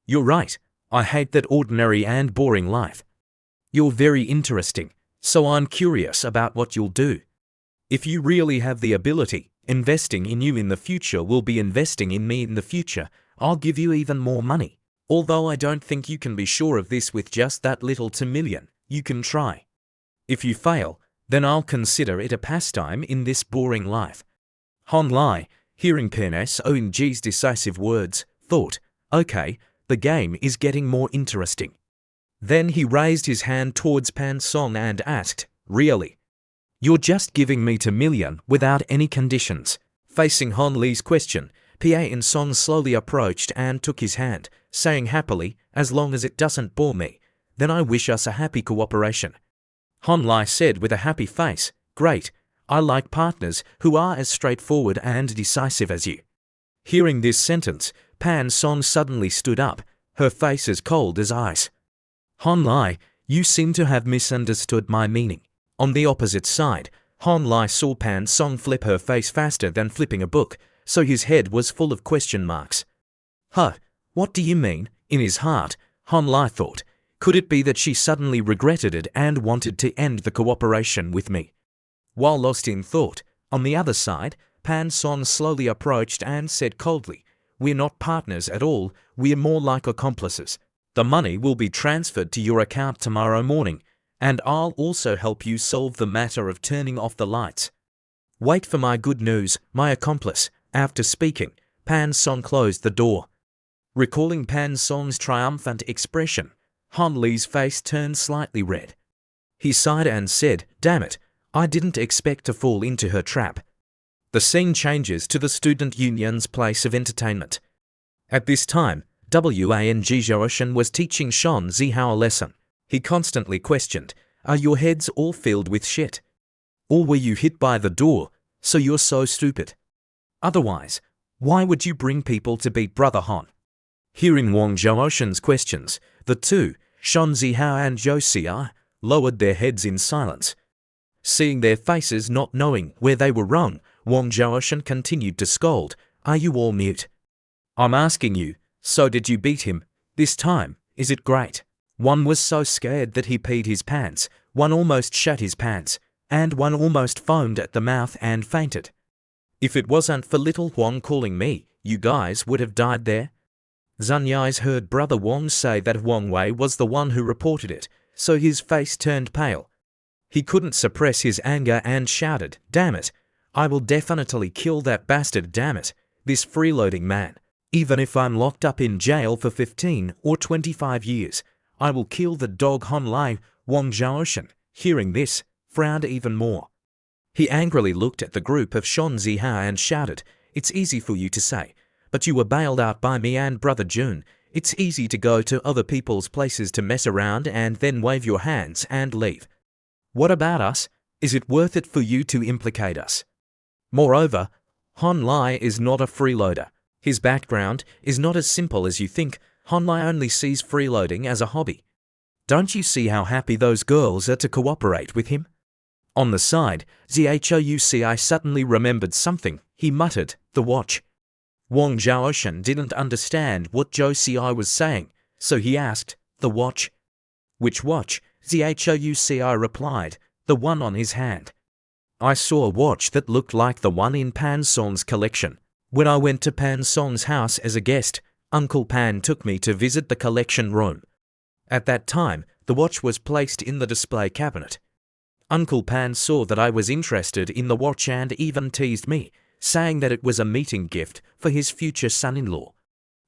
You're right, I hate that ordinary and boring life. You're very interesting, so I'm curious about what you'll do. If you really have the ability, investing in you in the future will be investing in me in the future. I'll give you even more money. Although I don't think you can be sure of this with just that little 2 million, you can try. If you fail, then I'll consider it a pastime in this boring life. Han Lai, hearing Pan Song's decisive words, thought, okay, the game is getting more interesting. Then he raised his hand towards Pan Song and asked, really? You're just giving me 2 million without any conditions? Facing Han Lai's question, Pan Song slowly approached and took his hand, saying happily, as long as it doesn't bore me, then I wish us a happy cooperation. Han Lai said with a happy face, great, I like partners who are as straightforward and decisive as you. Hearing this sentence, Pan Song suddenly stood up, her face as cold as ice. Han Lai, you seem to have misunderstood my meaning. On the opposite side, Han Lai saw Pan Song flip her face faster than flipping a book, so his head was full of question marks. Huh, what do you mean? In his heart, Han Lai thought, could it be that she suddenly regretted it and wanted to end the cooperation with me? While lost in thought, on the other side, Pan Song slowly approached and said coldly, we're not partners at all, we're more like accomplices. The money will be transferred to your account tomorrow morning, and I'll also help you solve the matter of turning off the lights. Wait for my good news, my accomplice. After speaking, Pan Song closed the door. Recalling Pan Song's triumphant expression, Han Lai's face turned slightly red. He sighed and said, damn it, I didn't expect to fall into her trap. The scene changes to the student union's place of entertainment. At this time, Wang Zhao was teaching Shan Zihao a lesson. He constantly questioned, are your heads all filled with shit? Or were you hit by the door, so you're so stupid? Otherwise, why would you bring people to beat Brother Han? Hearing Wang Zhaoshan's questions, the two, Shan Zihao and Zhou Xia, lowered their heads in silence. Seeing their faces not knowing where they were wrong, Wang Zhaoshan continued to scold, are you all mute? I'm asking you, so did you beat him? This time, is it great? One was so scared that he peed his pants, one almost shat his pants, and one almost foamed at the mouth and fainted. If it wasn't for little Huang calling me, you guys would have died there. Zhang Yai's heard Brother Wang say that Wang Wei was the one who reported it, so his face turned pale. He couldn't suppress his anger and shouted, damn it, I will definitely kill that bastard, damn it, this freeloading man. Even if I'm locked up in jail for 15 or 25 years, I will kill the dog. Han Lai. Wang Zhaoshan, hearing this, frowned even more. He angrily looked at the group of Shan Zihao and shouted, it's easy for you to say, but you were bailed out by me and Brother Jun. It's easy to go to other people's places to mess around and then wave your hands and leave. What about us? Is it worth it for you to implicate us? Moreover, Han Lai is not a freeloader. His background is not as simple as you think. Han Lai only sees freeloading as a hobby. Don't you see how happy those girls are to cooperate with him? On the side, Zhouci suddenly remembered something. He muttered, "The watch." Wang Zhaoshan didn't understand what Zhou Ci was saying, so he asked, "The watch?" "Which watch?" Zhouci replied, "The one on his hand. I saw a watch that looked like the one in Pan Song's collection. When I went to Pan Song's house as a guest, Uncle Pan took me to visit the collection room. At that time, the watch was placed in the display cabinet. Uncle Pan saw that I was interested in the watch and even teased me, saying that it was a meeting gift for his future son-in-law."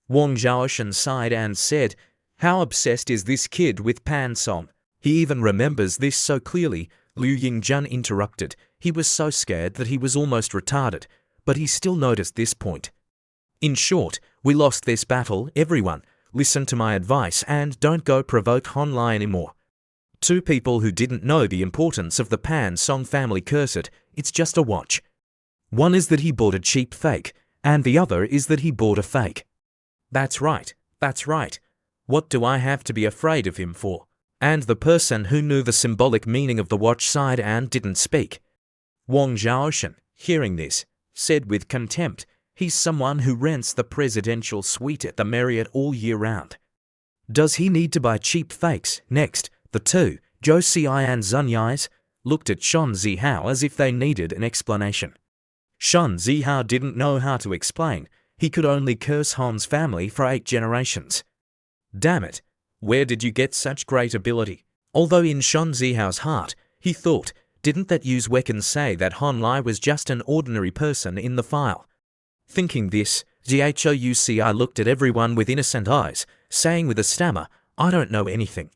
Wang Zhaoshan sighed and said, "How obsessed is this kid with Pan Song? He even remembers this so clearly." Liu Yingjun interrupted. He was so scared that he was almost retarded, but he still noticed this point. "In short, we lost this battle, everyone. Listen to my advice and don't go provoke Hon Lai anymore." Two people who didn't know the importance of the Pan Song family cursed, "It's just a watch." One is that he bought a cheap fake, and the other is that he bought a fake. That's right. What do I have to be afraid of him for?" And the person who knew the symbolic meaning of the watch sighed and didn't speak. Wang Zhaoshan, hearing this, said with contempt, "He's someone who rents the presidential suite at the Marriott all year round. Does he need to buy cheap fakes?" Next, the two, Zhou Ci and Zun Yais, looked at Shan Zihao as if they needed an explanation. Shan Zihao didn't know how to explain. He could only curse Han's family for 8 generations. "Damn it, where did you get such great ability?" Although in Shan Zihao's heart, he thought, didn't that Yu Wecken say that Hon Lai was just an ordinary person in the file? Thinking this, Zhouci looked at everyone with innocent eyes, saying with a stammer, "I don't know anything.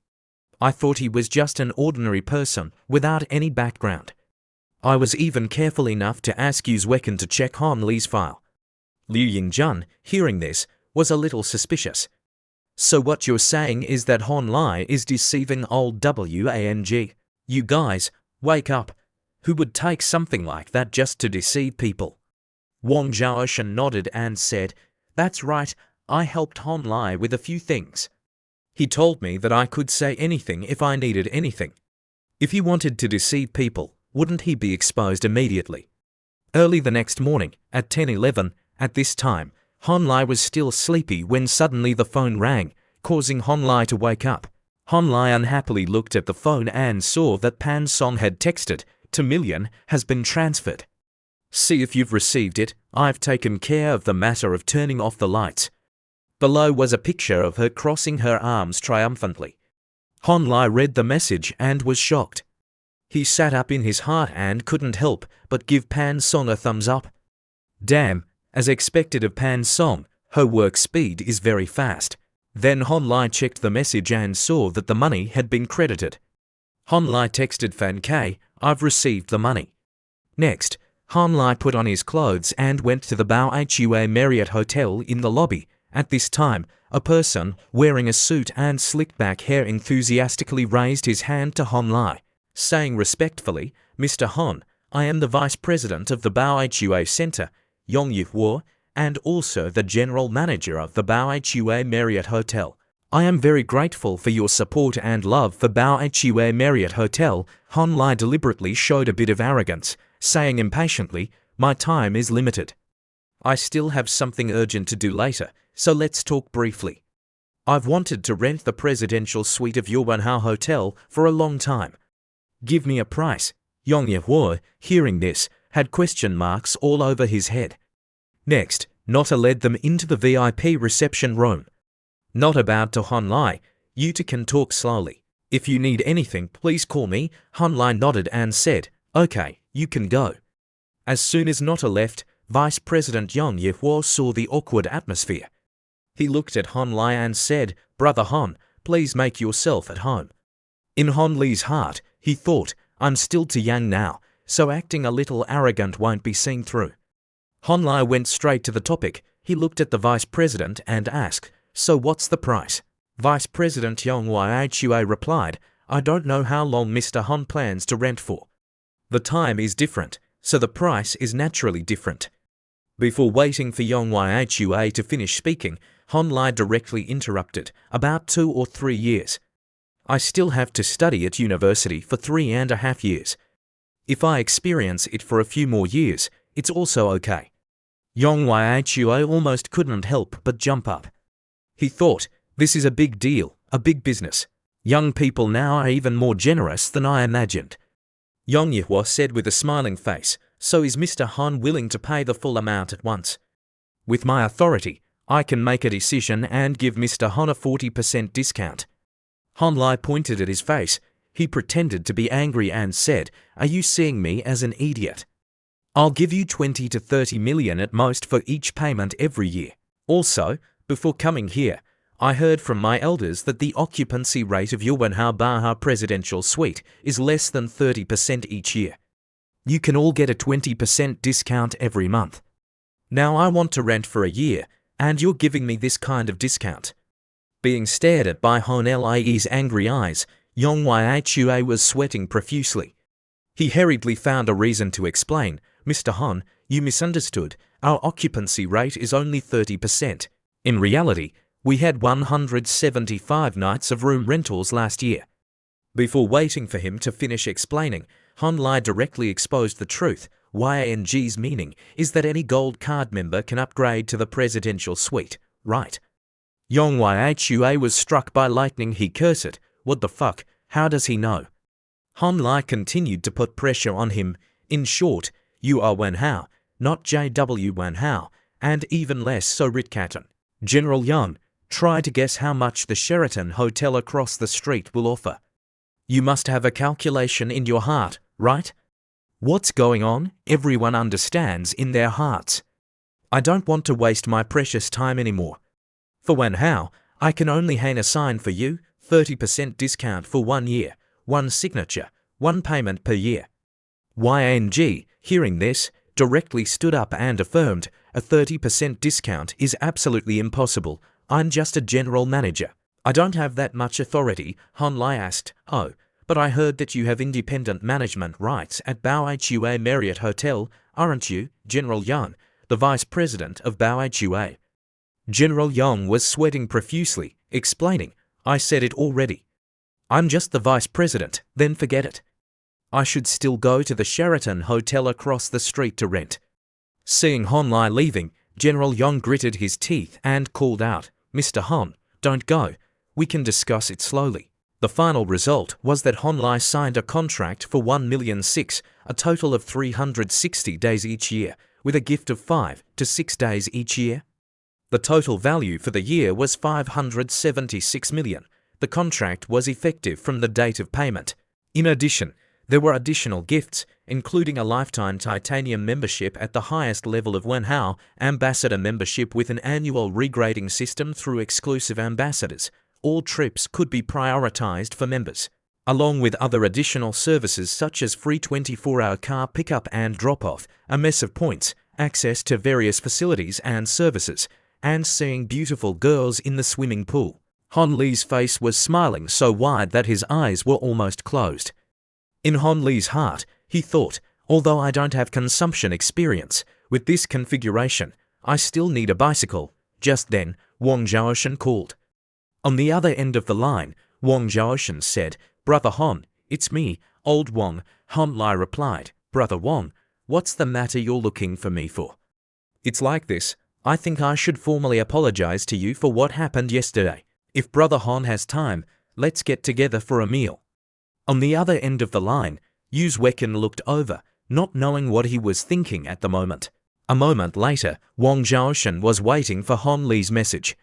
I thought he was just an ordinary person without any background. I was even careful enough to ask Yu Wecken to check Hon Li's file." Liu Yingjun, hearing this, was a little suspicious. "So what you're saying is that Hon Lai is deceiving old Wang? You guys, wake up. Who would take something like that just to deceive people?" Wang Zhaoshan nodded and said, "That's right, I helped Hon Lai with a few things. He told me that I could say anything if I needed anything. If he wanted to deceive people, wouldn't he be exposed immediately?" Early the next morning, at 10:11, at this time, Hon Lai was still sleepy when suddenly the phone rang, causing Hon Lai to wake up. Hon Lai unhappily looked at the phone and saw that Pan Song had texted, "2 million has been transferred. See if you've received it. I've taken care of the matter of turning off the lights." Below was a picture of her crossing her arms triumphantly. Hon Lai read the message and was shocked. He sat up in his heart and couldn't help but give Pan Song a thumbs up. Damn, as expected of Pan Song, her work speed is very fast. Then Hon Lai checked the message and saw that the money had been credited. Hon Lai texted Fan K, "I've received the money." Next, Hon Lai put on his clothes and went to the Bao Marriott Hotel in the lobby. At this time, a person wearing a suit and slicked back hair enthusiastically raised his hand to Hon Lai, saying respectfully, "Mr. Hon, I am the Vice President of the Bao Center, Yong Yifwo, and also the General Manager of the Bao Marriott Hotel. I am very grateful for your support and love for Bao Marriott Hotel." Hon Lai deliberately showed a bit of arrogance, saying impatiently, "My time is limited. I still have something urgent to do later, so let's talk briefly. I've wanted to rent the presidential suite of your Wanhao Hotel for a long time. Give me a price." Yong Yifwo, hearing this, had question marks all over his head. Next, Nota led them into the VIP reception room. Not bowed to Hon Lai, "You two can talk slowly. If you need anything, please call me." Hon Lai nodded and said, "Okay, you can go." As soon as Nota left, Vice President Yong Yifwo saw the awkward atmosphere. He looked at Hon Lai and said, "Brother Hon, please make yourself at home." In Hon Li's heart, he thought, "I'm still too young now, so acting a little arrogant won't be seen through." Hon Lai went straight to the topic. He looked at the Vice President and asked, "So what's the price?" Vice President Yong Yihua replied, "I don't know how long Mr. Hon plans to rent for. The time is different, so the price is naturally different." Before waiting for Yong Yihua to finish speaking, Hon Lai directly interrupted, "About 2 or 3 years. I still have to study at university for 3.5 years. If I experience it for a few more years, it's also okay. Yong Yhuo almost couldn't help but jump up. He thought, this is a big deal, a big business. Young people now are even more generous than I imagined. Yong Yhuo said with a smiling face, so is Mr. Han willing to pay the full amount at once? With my authority, I can make a decision and give Mr. Han a 40% discount. Han Lai pointed at his face. He pretended to be angry and said, are you seeing me as an idiot? I'll give you 20 to 30 million at most for each payment every year. Also, before coming here, I heard from my elders that the occupancy rate of your manhwa presidential suite is less than 30% each year. You can all get a 20% discount every month. Now I want to rent for a year, and you're giving me this kind of discount. Being stared at by Han Lai's angry eyes, Yong Yhuo was sweating profusely. He hurriedly found a reason to explain, Mr. Han, you misunderstood, our occupancy rate is only 30%. In reality, we had 175 nights of room rentals last year. Before waiting for him to finish explaining, Han Lai directly exposed the truth. YNG's meaning is that any gold card member can upgrade to the presidential suite, right? Yong Yhuo was struck by lightning. He cursed, what the fuck, how does he know? Han Lai continued to put pressure on him. In short, you are Wen Hao, not JW Wen Hao, and even less so Ritkaton. General Yang, try to guess how much the Sheraton Hotel across the street will offer. You must have a calculation in your heart, right? What's going on, everyone understands in their hearts. I don't want to waste my precious time anymore. For Wen Hao, I can only hang a sign for you, 30% discount for 1 year, 1 signature, 1 payment per year. YNG, hearing this, directly stood up and affirmed, a 30% discount is absolutely impossible. I'm just a general manager. I don't have that much authority. Han Lai asked, oh, but I heard that you have independent management rights at BENRECAP Marriott Hotel, aren't you, General Yang, the vice president of BENRECAP? General Yang was sweating profusely, explaining, I said it already. I'm just the vice president, then forget it. I should still go to the Sheraton Hotel across the street to rent. Seeing Han Lai leaving, General Yang gritted his teeth and called out, Mr. Han, don't go. We can discuss it slowly. The final result was that Han Lai signed a contract for 1,006,000, a total of 360 days each year, with a gift of 5 to 6 days each year. The total value for the year was 576 million. The contract was effective from the date of payment. In addition, there were additional gifts, including a lifetime titanium membership at the highest level of Wen Hao, ambassador membership with an annual regrading system through exclusive ambassadors. All trips could be prioritized for members, along with other additional services such as free 24-hour car pickup and drop-off, a mess of points, access to various facilities and services, and seeing beautiful girls in the swimming pool. Han Li's face was smiling so wide that his eyes were almost closed. In Han Li's heart, he thought, although I don't have consumption experience, with this configuration, I still need a bicycle. Just then, Wang Zhaoshan called. On the other end of the line, Wang Zhaoshan said, Brother Han, it's me, old Wang. Han Lai replied, Brother Wang, what's the matter you're looking for me for? It's like this, I think I should formally apologize to you for what happened yesterday. If Brother Han has time, let's get together for a meal. On the other end of the line, Yu Wecken looked over, not knowing what he was thinking at the moment. A moment later, Wang Zhaoshan was waiting for Han Li's message.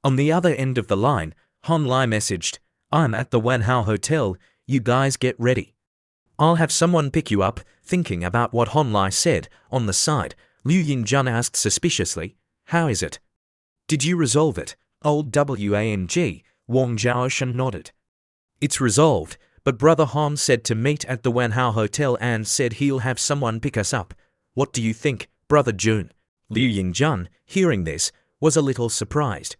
On the other end of the line, Han Lai messaged, I'm at the Wen Hao Hotel, you guys get ready. I'll have someone pick you up. Thinking about what Han Lai said, on the side, Liu Yinjun asked suspiciously, how is it? Did you resolve it, old Wang? Wang Zhaoshan nodded. It's resolved, but Brother Han said to meet at the Wen Hao Hotel and said he'll have someone pick us up. What do you think, Brother Jun? Liu Yinjun, hearing this, was a little surprised.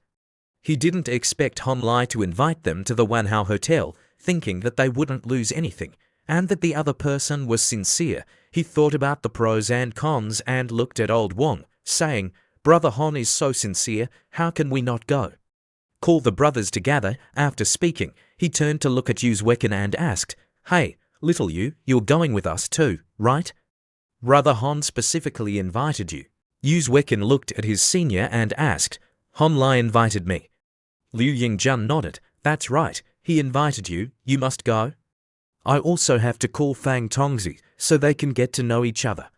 He didn't expect Han Lai to invite them to the Wen Hao Hotel, thinking that they wouldn't lose anything, and that the other person was sincere. He thought about the pros and cons and looked at old Wang, saying, Brother Han is so sincere, how can we not go? called the brothers together. After speaking, he turned to look at Uzwekin and asked, "Hey, little you, you're going with us too, right? Brother Han specifically invited you." Uzwekin looked at his senior and asked, "Han Lai invited me." Liu Yingjun nodded. "That's right, he invited you, you must go." "I also have to call Fang Tongzi so they can get to know each other."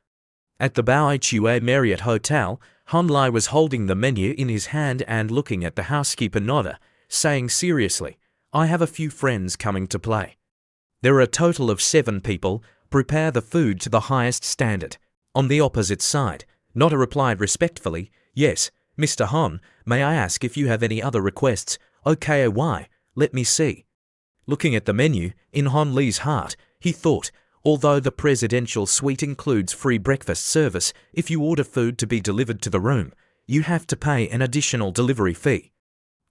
At the Bao Hua Marriott Hotel, Han Lai was holding the menu in his hand and looking at the housekeeper Noda, saying seriously, "I have a few friends coming to play. There are a total of 7 people. Prepare the food to the highest standard." On the opposite side, Noda replied respectfully, "Yes, Mr. Han, may I ask if you have any other requests?" "Okay, why? Let me see." Looking at the menu, in Han Li's heart, he thought, although the presidential suite includes free breakfast service, if you order food to be delivered to the room, you have to pay an additional delivery fee.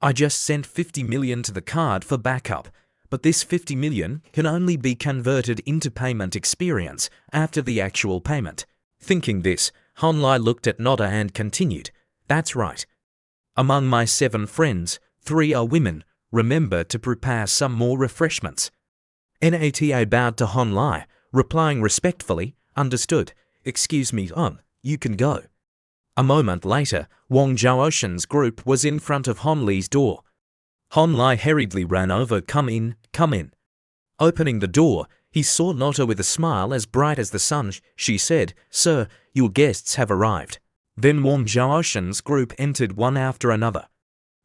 I just sent 50 million to the card for backup, but this 50 million can only be converted into payment experience after the actual payment. Thinking this, Han Lai looked at Noda and continued, "That's right. Among my 7 friends, 3 are women. Remember to prepare some more refreshments." Nata bowed to Han Lai, replying respectfully, "Understood. Excuse me, you can go." A moment later, Wang Zhaoshen's group was in front of Han Li's door. Han Lai hurriedly ran over. Come in, come in." Opening the door, he saw Nota with a smile as bright as the sun. She said, "Sir, your guests have arrived." Then Wang Zhaoshen's group entered one after another.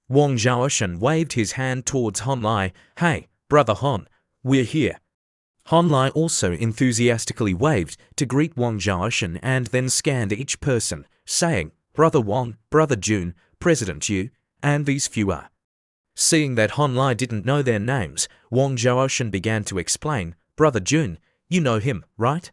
Wang Zhaoshen waved his hand towards Han Lai. "Hey, brother Han, we're here." Han Lai also enthusiastically waved to greet Wang Zhaoshen and then scanned each person, saying, "Brother Wang, Brother Jun, President Yu, and these few are." Seeing that Han Lai didn't know their names, Wang Zhaoshen began to explain, "Brother Jun, you know him, right?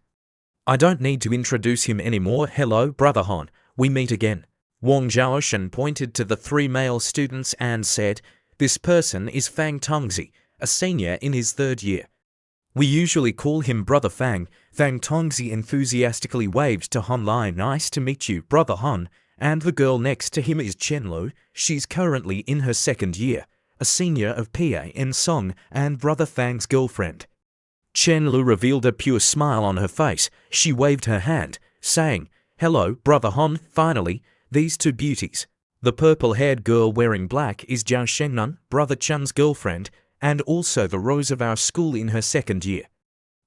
I don't need to introduce him anymore. Hello, Brother Han, we meet again." Wang Zhaoshen pointed to the 3 male students and said, "This person is Fang Tongzi, a senior in his 3rd year. We usually call him Brother Fang." Fang Tongzi enthusiastically waved to Han Lai. "Nice to meet you, Brother Han." And the girl next to him is Chen Lu. She's currently in her 2nd year, a senior of PA in Song and Brother Fang's girlfriend. Chen Lu revealed a pure smile on her face. She waved her hand, saying, "Hello, Brother Han." Finally, these 2 beauties. The purple-haired girl wearing black is Zhao Shengnan, Brother Chun's girlfriend, and also the rose of our school in her 2nd year.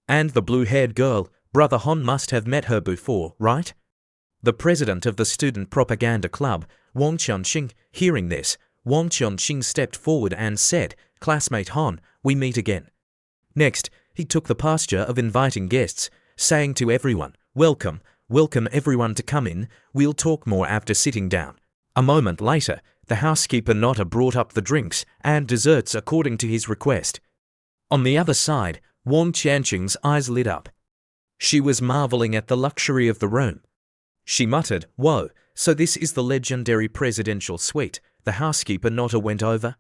And the blue-haired girl, Brother Han must have met her before, right? The president of the Student Propaganda Club, Wang Qianxing, hearing this, Wang Qianxing stepped forward and said, "Classmate Han, we meet again." Next, he took the posture of inviting guests, saying to everyone, "Welcome, welcome everyone to come in, we'll talk more after sitting down." A moment later, the housekeeper Nota brought up the drinks and desserts according to his request. On the other side, Wang Qianxing's eyes lit up. She was marveling at the luxury of the room. She muttered, "Whoa, so this is the legendary presidential suite the housekeeper Nota went over?"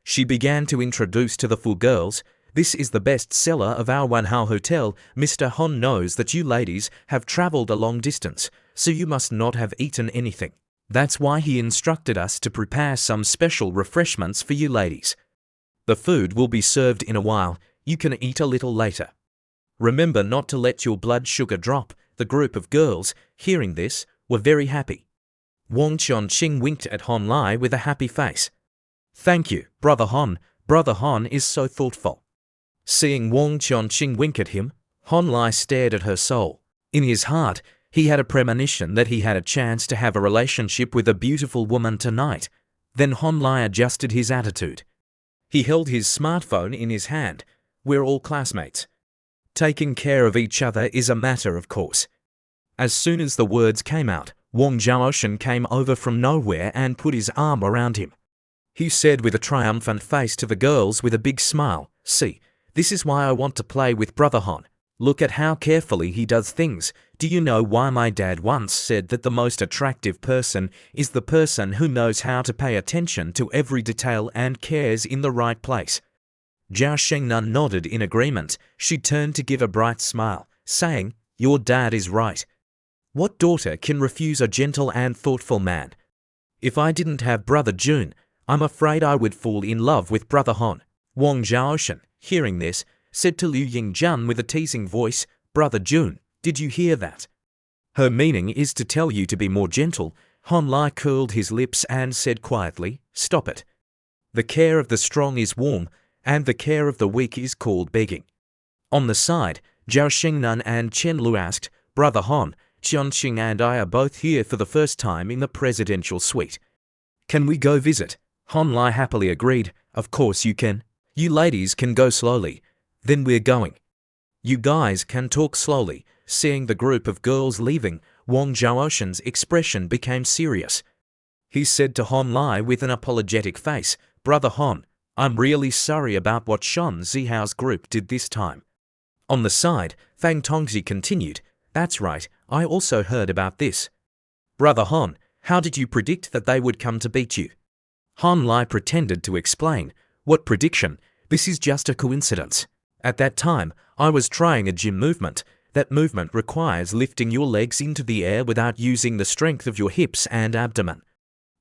She began to introduce to the 4 girls, "This is the best seller of our Wanhao Hotel. Mr. Han knows that you ladies have traveled a long distance, so you must not have eaten anything. That's why he instructed us to prepare some special refreshments for you ladies. The food will be served in a while. You can eat a little later. Remember not to let your blood sugar drop." The group of girls, hearing this, were very happy. Wang Qianxing winked at Han Lai with a happy face. "Thank you, Brother Han. Brother Han is so thoughtful." Seeing Wang Qianxing wink at him, Han Lai stared at her soul. In his heart, he had a premonition that he had a chance to have a relationship with a beautiful woman tonight. Then Han Lai adjusted his attitude. He held his smartphone in his hand. "We're all classmates. Taking care of each other is a matter of course." As soon as the words came out, Wang Zhaoshen came over from nowhere and put his arm around him. He said with a triumphant face to the girls with a big smile, "See, this is why I want to play with Brother Han. Look at how carefully he does things. Do you know why my dad once said that the most attractive person is the person who knows how to pay attention to every detail and cares in the right place?" Zhao Shengnan nodded in agreement. She turned to give a bright smile, saying, "Your dad is right. What daughter can refuse a gentle and thoughtful man? If I didn't have Brother Jun, I'm afraid I would fall in love with Brother Han. Wang Zhaoshan, hearing this, said to Liu Yingjun with a teasing voice, Brother Jun, did you hear that? Her meaning is to tell you to be more gentle. Han Lai curled his lips and said quietly, stop it. The care of the strong is warm, and the care of the weak is called begging. On the side, Zhao Xingnan and Chen Lu asked, Brother Han, Qianqing and I are both here for the first time in the presidential suite. Can we go visit? Han Lai happily agreed, of course you can. You ladies can go slowly. Then we're going. You guys can talk slowly. Seeing the group of girls leaving, Wang Zhaoshan's expression became serious. He said to Han Lai with an apologetic face, Brother Han, I'm really sorry about what Shan Zihao's group did this time. On the side, Fang Tongzi continued, That's right, I also heard about this. Brother Han, how did you predict that they would come to beat you? Han Lai pretended to explain, What prediction? This is just a coincidence. At that time, I was trying a gym movement. That movement requires lifting your legs into the air without using the strength of your hips and abdomen.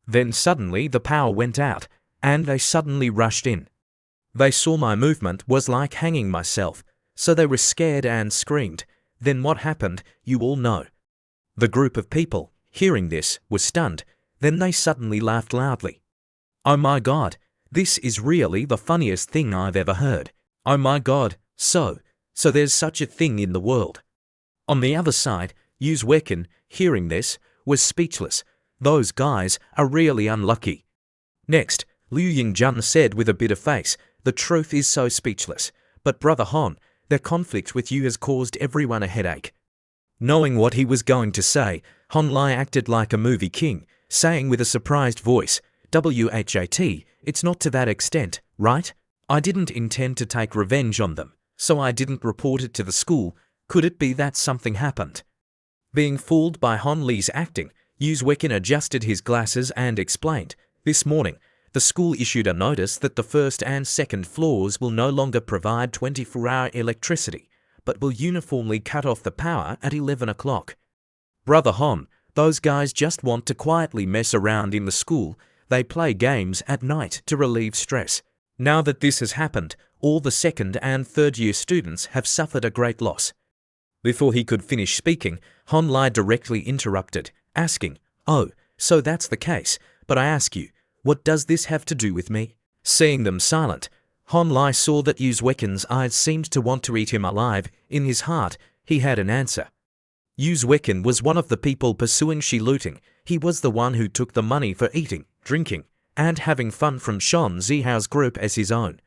Then suddenly the power went out, and they suddenly rushed in. They saw my movement was like hanging myself, so they were scared and screamed. Then what happened, you all know. The group of people, hearing this, was stunned. Then they suddenly laughed loudly. Oh my God, this is really the funniest thing I've ever heard. Oh my God, so there's such a thing in the world. On the other side, Yu Wekin, hearing this, was speechless. Those guys are really unlucky. Next, Liu Yingjun said with a bitter face, The truth is so speechless. But Brother Han, their conflict with you has caused everyone a headache. Knowing what he was going to say, Han Lai acted like a movie king, saying with a surprised voice, WHAT, it's not to that extent, right? I didn't intend to take revenge on them, so I didn't report it to the school. Could it be that something happened? Being fooled by Han Li's acting, Yu Wekin adjusted his glasses and explained, This morning, the school issued a notice that the first and second floors will no longer provide 24-hour electricity, but will uniformly cut off the power at 11 o'clock. Brother Han, those guys just want to quietly mess around in the school. They play games at night to relieve stress. Now that this has happened, all the second and third year students have suffered a great loss. Before he could finish speaking, Han Lai directly interrupted, asking, Oh, so that's the case, but I ask you, what does this have to do with me? Seeing them silent, Han Lai saw that Yu Wekin's eyes seemed to want to eat him alive. In his heart, he had an answer. Yu Wekin was one of the people pursuing Shi looting. He was the one who took the money for eating, drinking, and having fun from Shan Zihao's group as his own.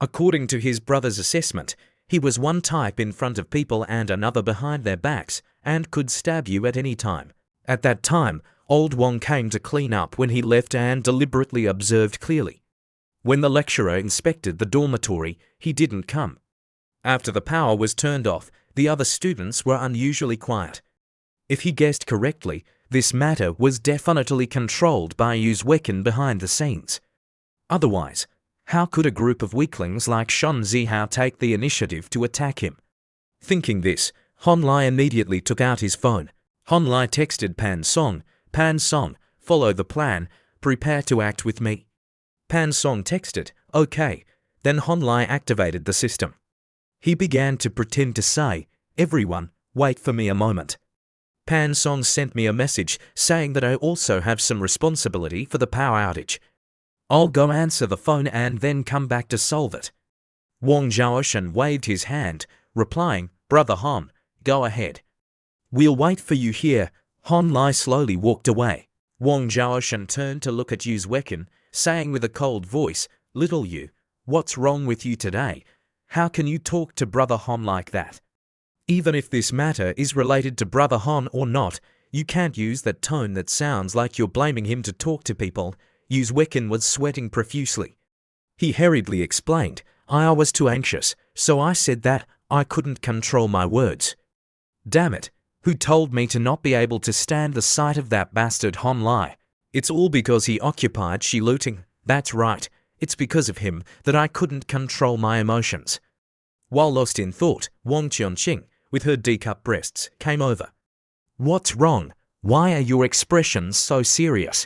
According to his brother's assessment, he was one type in front of people and another behind their backs, and could stab you at any time. At that time, old Wang came to clean up when he left and deliberately observed clearly. When the lecturer inspected the dormitory, he didn't come. After the power was turned off, the other students were unusually quiet. If he guessed correctly, this matter was definitely controlled by Yu Wekin behind the scenes. Otherwise, how could a group of weaklings like Shan Zihao take the initiative to attack him? Thinking this, Han Lai immediately took out his phone. Han Lai texted Pan Song, Pan Song, follow the plan, prepare to act with me. Pan Song texted, okay. Then Han Lai activated the system. He began to pretend to say, everyone, wait for me a moment. Pan Song sent me a message saying that I also have some responsibility for the power outage. I'll go answer the phone and then come back to solve it. Wang Zhaoshan waved his hand, replying, Brother Han, go ahead. We'll wait for you here. Han Lai slowly walked away. Wang Zhaoshan turned to look at Yu Wekin, saying with a cold voice, Little Yu, what's wrong with you today? How can you talk to Brother Han like that? Even if this matter is related to Brother Han or not, you can't use that tone that sounds like you're blaming him to talk to people. Yu Wekin was sweating profusely. He hurriedly explained, I was too anxious, so I said that I couldn't control my words. Damn it, who told me to not be able to stand the sight of that bastard Han Lai? It's all because he occupied Shi looting. That's right, it's because of him that I couldn't control my emotions. While lost in thought, Wang Qianqing, with her D-cup breasts, came over. What's wrong? Why are your expressions so serious?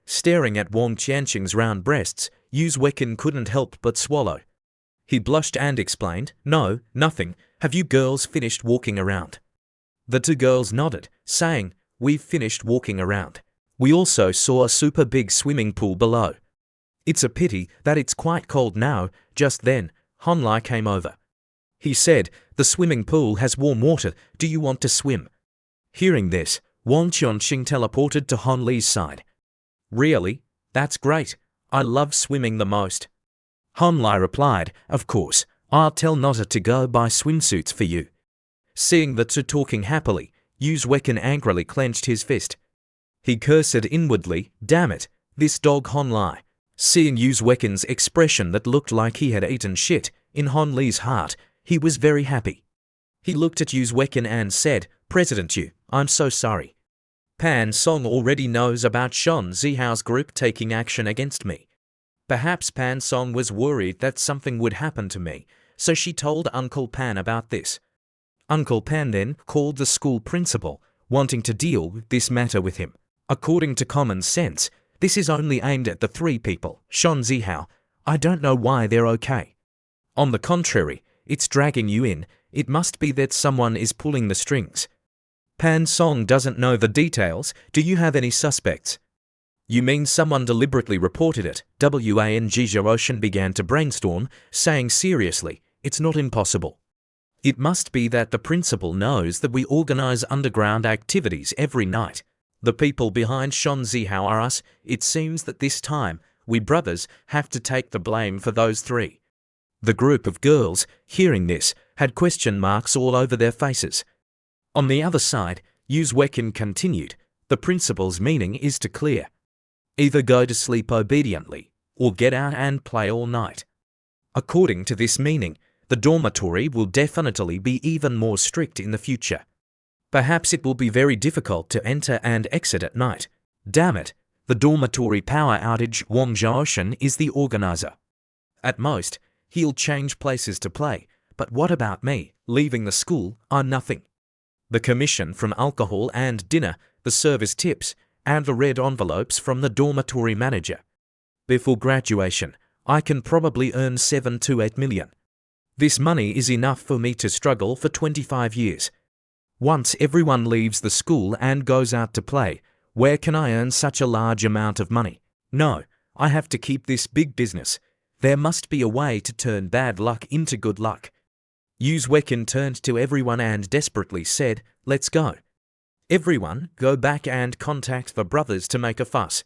Staring at Wang Qianqing's round breasts, Yu Wekin couldn't help but swallow. He blushed and explained, "No, nothing. Have you girls finished walking around?" The two girls nodded, saying, "We've finished walking around. We also saw a super big swimming pool below. It's a pity that it's quite cold now." Just then, Han Lai came over. He said, "The swimming pool has warm water. Do you want to swim?" Hearing this, Wang Qianqing teleported to Han Li's side. "Really? That's great. I love swimming the most." Han Lai replied, "Of course, I'll tell Nota to go buy swimsuits for you." Seeing the two talking happily, Yu Wekin angrily clenched his fist. He cursed inwardly, "Damn it, this dog Han Lai." Seeing Yu Wekin's expression that looked like he had eaten shit in Han Li's heart, he was very happy. He looked at Yu Wekin and said, "President Yu, I'm so sorry. Pan Song already knows about Shan Zihao's group taking action against me. Perhaps Pan Song was worried that something would happen to me, so she told Uncle Pan about this. Uncle Pan then called the school principal, wanting to deal with this matter with him. According to common sense, this is only aimed at the three people, Shan Zihao. I don't know why they're okay. On the contrary, it's dragging you in. It must be that someone is pulling the strings. Pan Song doesn't know the details. Do you have any suspects?" "You mean someone deliberately reported it?" Wang Zhizhaoshan began to brainstorm, saying seriously, "It's not impossible. It must be that the principal knows that we organize underground activities every night. The people behind Shan Zihao are us. It seems that this time, we brothers have to take the blame for those three." The group of girls, hearing this, had question marks all over their faces. On the other side, Yu Wekin continued, "The principal's meaning is to clear. Either go to sleep obediently, or get out and play all night. According to this meaning, the dormitory will definitely be even more strict in the future. Perhaps it will be very difficult to enter and exit at night. Damn it, the dormitory power outage. Wang Zhaoshan is the organizer. At most, he'll change places to play, but what about me? Leaving the school, I'm nothing. The commission from alcohol and dinner, the service tips, and the red envelopes from the dormitory manager. Before graduation, I can probably earn 7 to 8 million. This money is enough for me to struggle for 25 years. Once everyone leaves the school and goes out to play, where can I earn such a large amount of money? No, I have to keep this big business. There must be a way to turn bad luck into good luck." Yu Wekin turned to everyone and desperately said, "Let's go. Everyone, go back and contact the brothers to make a fuss.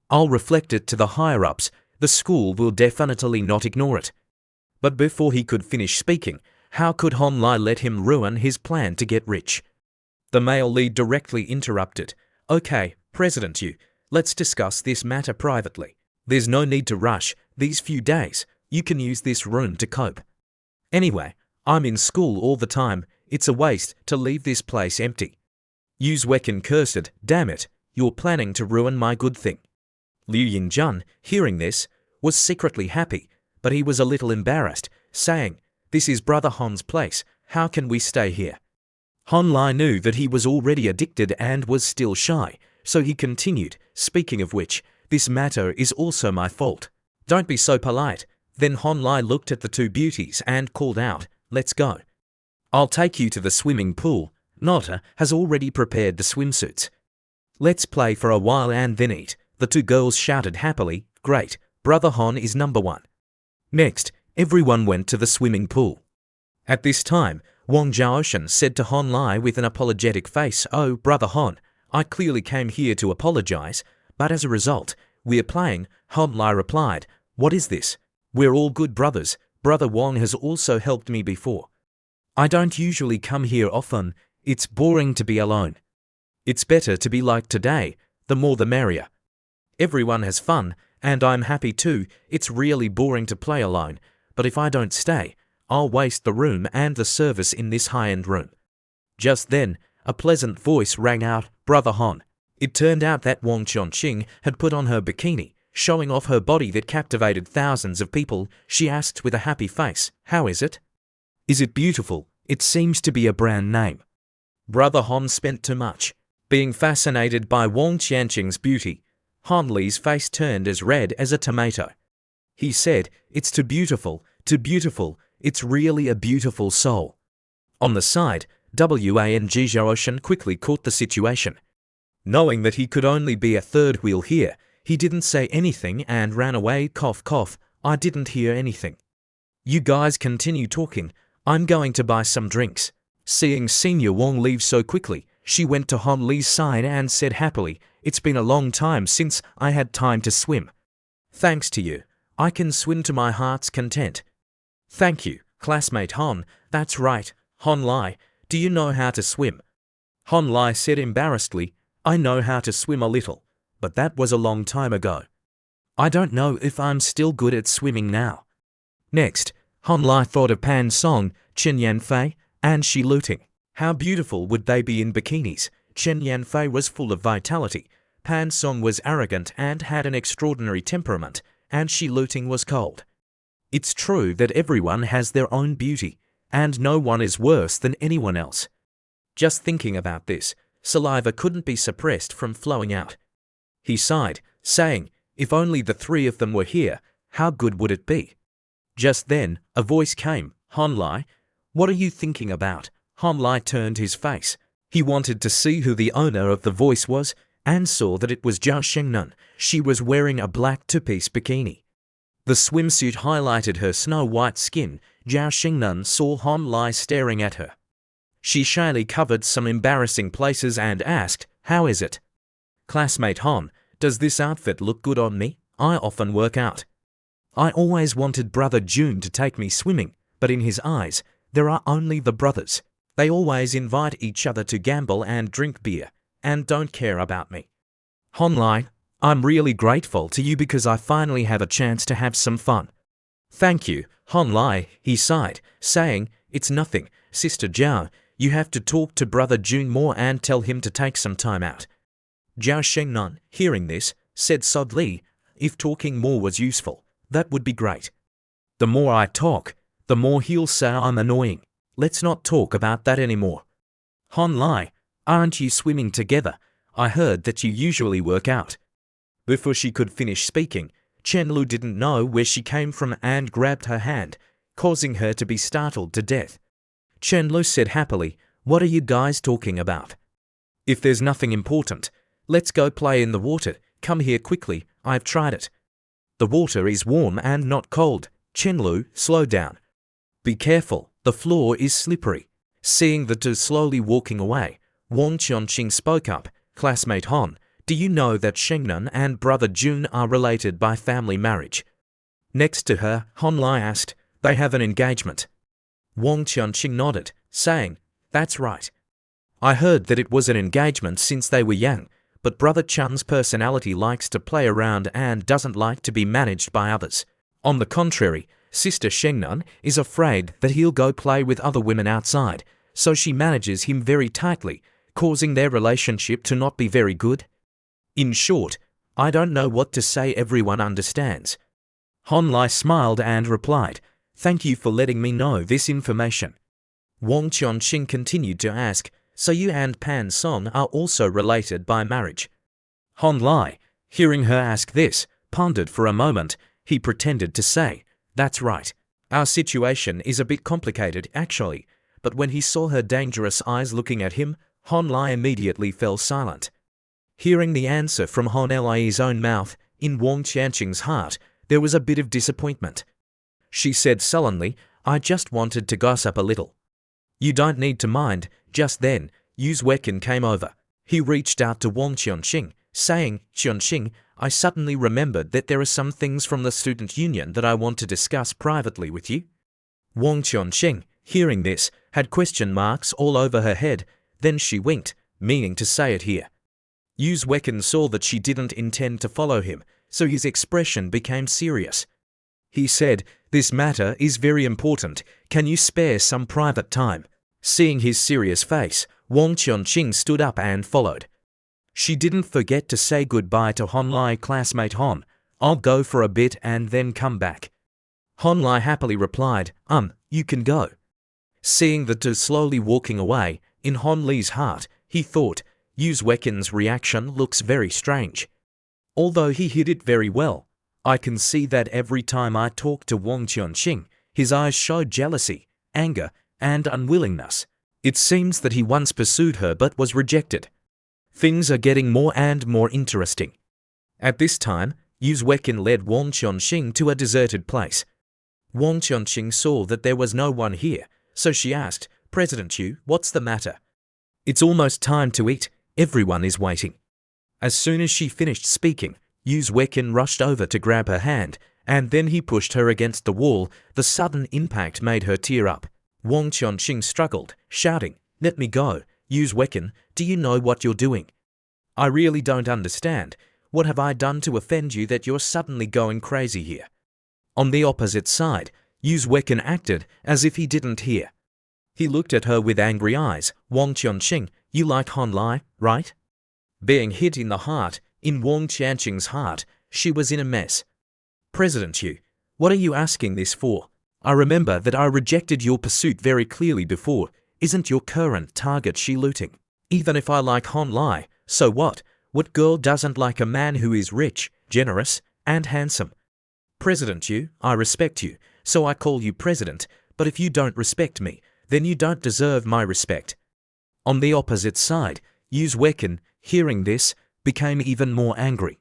I'll reflect it to the higher-ups. The school will definitely not ignore it." But before he could finish speaking, how could Han Lai let him ruin his plan to get rich? The male lead directly interrupted. "Okay, President Yu, let's discuss this matter privately. There's no need to rush. These few days, you can use this room to cope. Anyway, I'm in school all the time. It's a waste to leave this place empty." Yu Wekin cursed, "Damn it, you're planning to ruin my good thing." Liu Yinjun, hearing this, was secretly happy, but he was a little embarrassed, saying, "This is Brother Han's place. How can we stay here?" Han Lai knew that he was already addicted and was still shy, so he continued, "Speaking of which, this matter is also my fault. Don't be so polite." Then Han Lai looked at the two beauties and called out, "Let's go. I'll take you to the swimming pool. Nota has already prepared the swimsuits. Let's play for a while and then eat." The two girls shouted happily, "Great, Brother Han is number one." Next, everyone went to the swimming pool. At this time, Wang Zhaoshan said to Han Lai with an apologetic face, "Oh, Brother Han, I clearly came here to apologize, but as a result, we're playing." Han Lai replied, "What is this? We're all good brothers. Brother Wang has also helped me before. I don't usually come here often. It's boring to be alone. It's better to be like today. The more the merrier. Everyone has fun, and I'm happy too. It's really boring to play alone, but if I don't stay, I'll waste the room and the service in this high-end room." Just then, a pleasant voice rang out, "Brother Han." It turned out that Wang Qianqing had put on her bikini, showing off her body that captivated thousands of people. She asked with a happy face, "How is it? Is it beautiful? It seems to be a brand name." Brother Han spent too much. Being fascinated by Wang Qianqing's beauty, Han Li's face turned as red as a tomato. He said, "It's too beautiful, it's really a beautiful soul." On the side, Wang Zhao quickly caught the situation. Knowing that he could only be a third wheel here, he didn't say anything and ran away. Cough cough, I didn't hear anything. You guys continue talking, I'm going to buy some drinks. Seeing Senior Wang leave so quickly, she went to Han Li's side and said happily, "It's been a long time since I had time to swim. Thanks to you, I can swim to my heart's content." "Thank you, classmate Han, that's right, Han Li, do you know how to swim?" Han Li said embarrassedly, "I know how to swim a little, but that was a long time ago. I don't know if I'm still good at swimming now." Next, Han Li thought of Pan Song, Chen Yanfei, and Shi Luting. How beautiful would they be in bikinis? Chen Yanfei was full of vitality, Pan Song was arrogant and had an extraordinary temperament, and Shi Luting was cold. It's true that everyone has their own beauty, and no one is worse than anyone else. Just thinking about this, saliva couldn't be suppressed from flowing out. He sighed, saying, "If only the three of them were here, how good would it be?" Just then, a voice came, "Han Li, what are you thinking about?" Han Li turned his face. He wanted to see who the owner of the voice was, and saw that it was Zhao Shengnan. She was wearing a black two-piece bikini. The swimsuit highlighted her snow-white skin. Zhao Shengnan saw Han Li staring at her. She shyly covered some embarrassing places and asked, "How is it?" "Classmate Han, does this outfit look good on me? I often work out. I always wanted Brother June to take me swimming, but in his eyes, there are only the brothers. They always invite each other to gamble and drink beer, and don't care about me. Han Li, I'm really grateful to you because I finally have a chance to have some fun." "Thank you, Han Li," he sighed, saying, "It's nothing, Sister Zhao. You have to talk to Brother June more and tell him to take some time out." Zhao Shengnan, hearing this, said sadly, "If talking more was useful, that would be great. The more I talk, the more he'll say I'm annoying. Let's not talk about that anymore. Han Li, aren't you swimming together? I heard that you usually work out." Before she could finish speaking, Chen Lu didn't know where she came from and grabbed her hand, causing her to be startled to death. Chen Lu said happily, "What are you guys talking about? If there's nothing important, let's go play in the water. Come here quickly, I've tried it. The water is warm and not cold." "Chen Lu, slow down. Be careful, the floor is slippery." Seeing the two slowly walking away, Wang Qianqing spoke up, "Classmate Han, do you know that Shengnan and Brother June are related by family marriage?" Next to her, Han Li asked, "They have an engagement?" Wang Qianqing nodded, saying, "That's right. I heard that it was an engagement since they were young, but Brother Chun's personality likes to play around and doesn't like to be managed by others. On the contrary, Sister Shengnan is afraid that he'll go play with other women outside, so she manages him very tightly, causing their relationship to not be very good. In short, I don't know what to say, everyone understands." Han Li smiled and replied, "Thank you for letting me know this information." Wang Qianqing continued to ask, "So you and Pan Song are also related by marriage?" Han Li, hearing her ask this, pondered for a moment. He pretended to say, "That's right. Our situation is a bit complicated, actually." But when he saw her dangerous eyes looking at him, Han Li immediately fell silent. Hearing the answer from Han Li's own mouth, in Wang Qianqing's heart, there was a bit of disappointment. She said sullenly, "I just wanted to gossip a little." "You don't need to mind." Just then, Yu Wekin came over. He reached out to Wang Qianqing, saying, "Qianqing, I suddenly remembered that there are some things from the student union that I want to discuss privately with you." Wang Qianqing, hearing this, had question marks all over her head, then she winked, meaning to say it here. Yu Wekin saw that she didn't intend to follow him, so his expression became serious. He said, "This matter is very important. Can you spare some private time?" Seeing his serious face, Wang Qianqing stood up and followed. She didn't forget to say goodbye to Han Li. "Classmate Han, I'll go for a bit and then come back." Han Li happily replied, You can go." Seeing the two slowly walking away, in Han Li's heart, he thought, Yu Wekin's reaction looks very strange. Although he hid it very well, I can see that every time I talked to Wang Qianxing, his eyes showed jealousy, anger, and unwillingness. It seems that he once pursued her but was rejected. Things are getting more and more interesting. At this time, Yu Wekin led Wang Qianxing to a deserted place. Wang Qianxing saw that there was no one here, so she asked, "President Yu, what's the matter?" "It's almost time to eat. Everyone is waiting." As soon as she finished speaking, Yu Wekin rushed over to grab her hand, and then he pushed her against the wall. The sudden impact made her tear up. Wang Qianxing struggled, shouting, "Let me go. Yu Wekin, do you know what you're doing? I really don't understand. What have I done to offend you that you're suddenly going crazy here?" On the opposite side, Yu Wekin acted as if he didn't hear. He looked at her with angry eyes. "Wang Qianxing, you like Han Lai, right?" Being hit in the heart, in Wang Qianxing's heart, she was in a mess. "President Yu, what are you asking this for? I remember that I rejected your pursuit very clearly before. Isn't your current target Shi Luting? Even if I like Han Lai, so what? What girl doesn't like a man who is rich, generous, and handsome? President Yu, I respect you, so I call you president, but if you don't respect me, then you don't deserve my respect." On the opposite side, Yu Wekin, hearing this, became even more angry.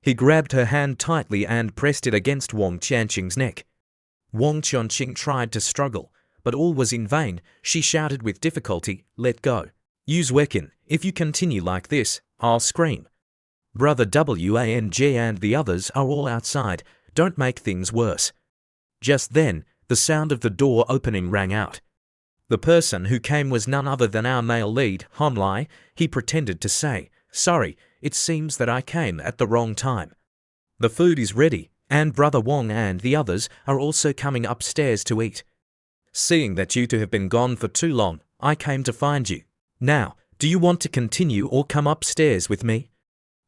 He grabbed her hand tightly and pressed it against Wang Qianxing's neck. Wang Qianxing tried to struggle, but all was in vain. She shouted with difficulty, "Let go. Yu Wekin, if you continue like this, I'll scream. Brother Wang and the others are all outside. Don't make things worse." Just then, the sound of the door opening rang out. The person who came was none other than our male lead, Han Lai. He pretended to say, "Sorry, it seems that I came at the wrong time. The food is ready, and Brother Wang and the others are also coming upstairs to eat. Seeing that you two have been gone for too long, I came to find you. Now, do you want to continue or come upstairs with me?"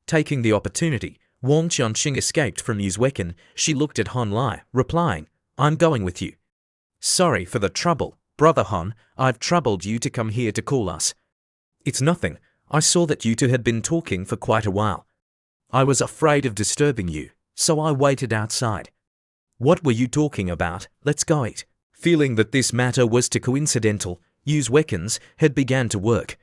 Taking the opportunity, Wang Qianxing escaped from Yu Wekin. She looked at Han Lai, replying, "I'm going with you." "Sorry for the trouble, Brother Han. I've troubled you to come here to call us." "It's nothing. I saw that you two had been talking for quite a while. I was afraid of disturbing you, so I waited outside." "What were you talking about? Let's go eat." Feeling that this matter was too coincidental, Yu Wekin's head began to work.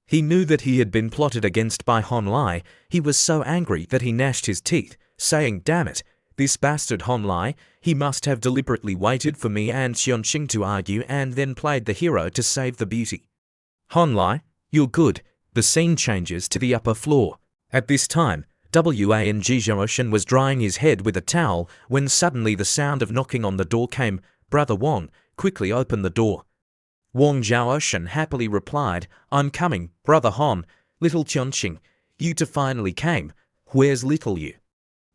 He knew that he had been plotted against by Han Lai. He was so angry that he gnashed his teeth, saying, "Damn it, this bastard Han Lai, he must have deliberately waited for me and Qianxing to argue and then played the hero to save the beauty. Han Lai, you're good." The scene changes to the upper floor. At this time, Wang Zhaoshan was drying his head with a towel when suddenly the sound of knocking on the door came. "Brother Wang, quickly open the door." Wang Zhaoshan happily replied, "I'm coming, Brother Han. Little Qianxing, you two finally came. Where's little you?"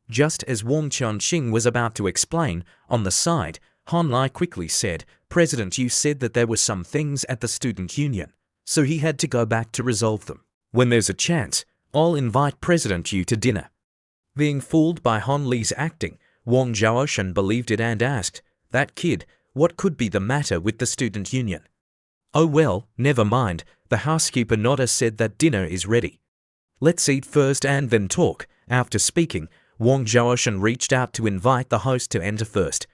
Just as Wang Qianxing was about to explain, on the side, Han Lai quickly said, "President Yu said that there were some things at the student union, so he had to go back to resolve them. When there's a chance, I'll invite President Yu to dinner." Being fooled by Han Li's acting, Wang Zhaoshan believed it and asked, "That kid, what could be the matter with the student union?" "Oh well, never mind. The housekeeper Nodda said that dinner is ready. Let's eat first and then talk." After speaking, Wang Zhaoshan reached out to invite the host to enter first.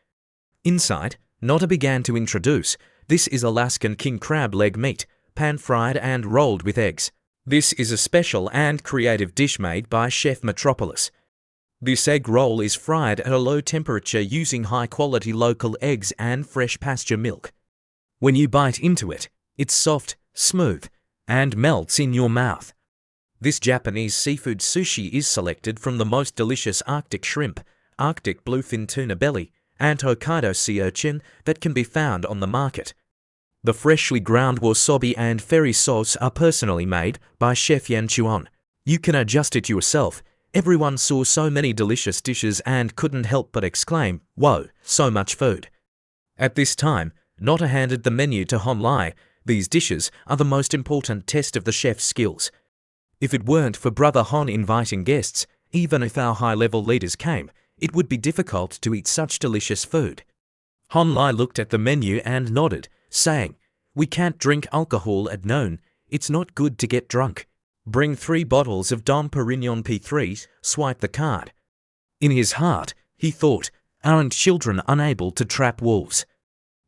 Inside, Nodda began to introduce, "This is Alaskan king crab leg meat, pan-fried and rolled with eggs. This is a special and creative dish made by Chef Metropolis. This egg roll is fried at a low temperature using high-quality local eggs and fresh pasture milk. When you bite into it, it's soft, smooth, and melts in your mouth. This Japanese seafood sushi is selected from the most delicious Arctic shrimp, Arctic bluefin tuna belly, and Hokkaido sea urchin that can be found on the market. The freshly ground wasabi and feri sauce are personally made by Chef Yan Chuan. You can adjust it yourself." Everyone saw so many delicious dishes and couldn't help but exclaim, "Whoa, so much food." At this time, Nodda handed the menu to Han Lai. "These dishes are the most important test of the chef's skills. If it weren't for Brother Han inviting guests, even if our high-level leaders came, it would be difficult to eat such delicious food." Han Lai looked at the menu and nodded, saying, "We can't drink alcohol at noon. It's not good to get drunk." Bring 3 bottles of Dom Perignon P3, swipe the card. In his heart, he thought, aren't children unable to trap wolves?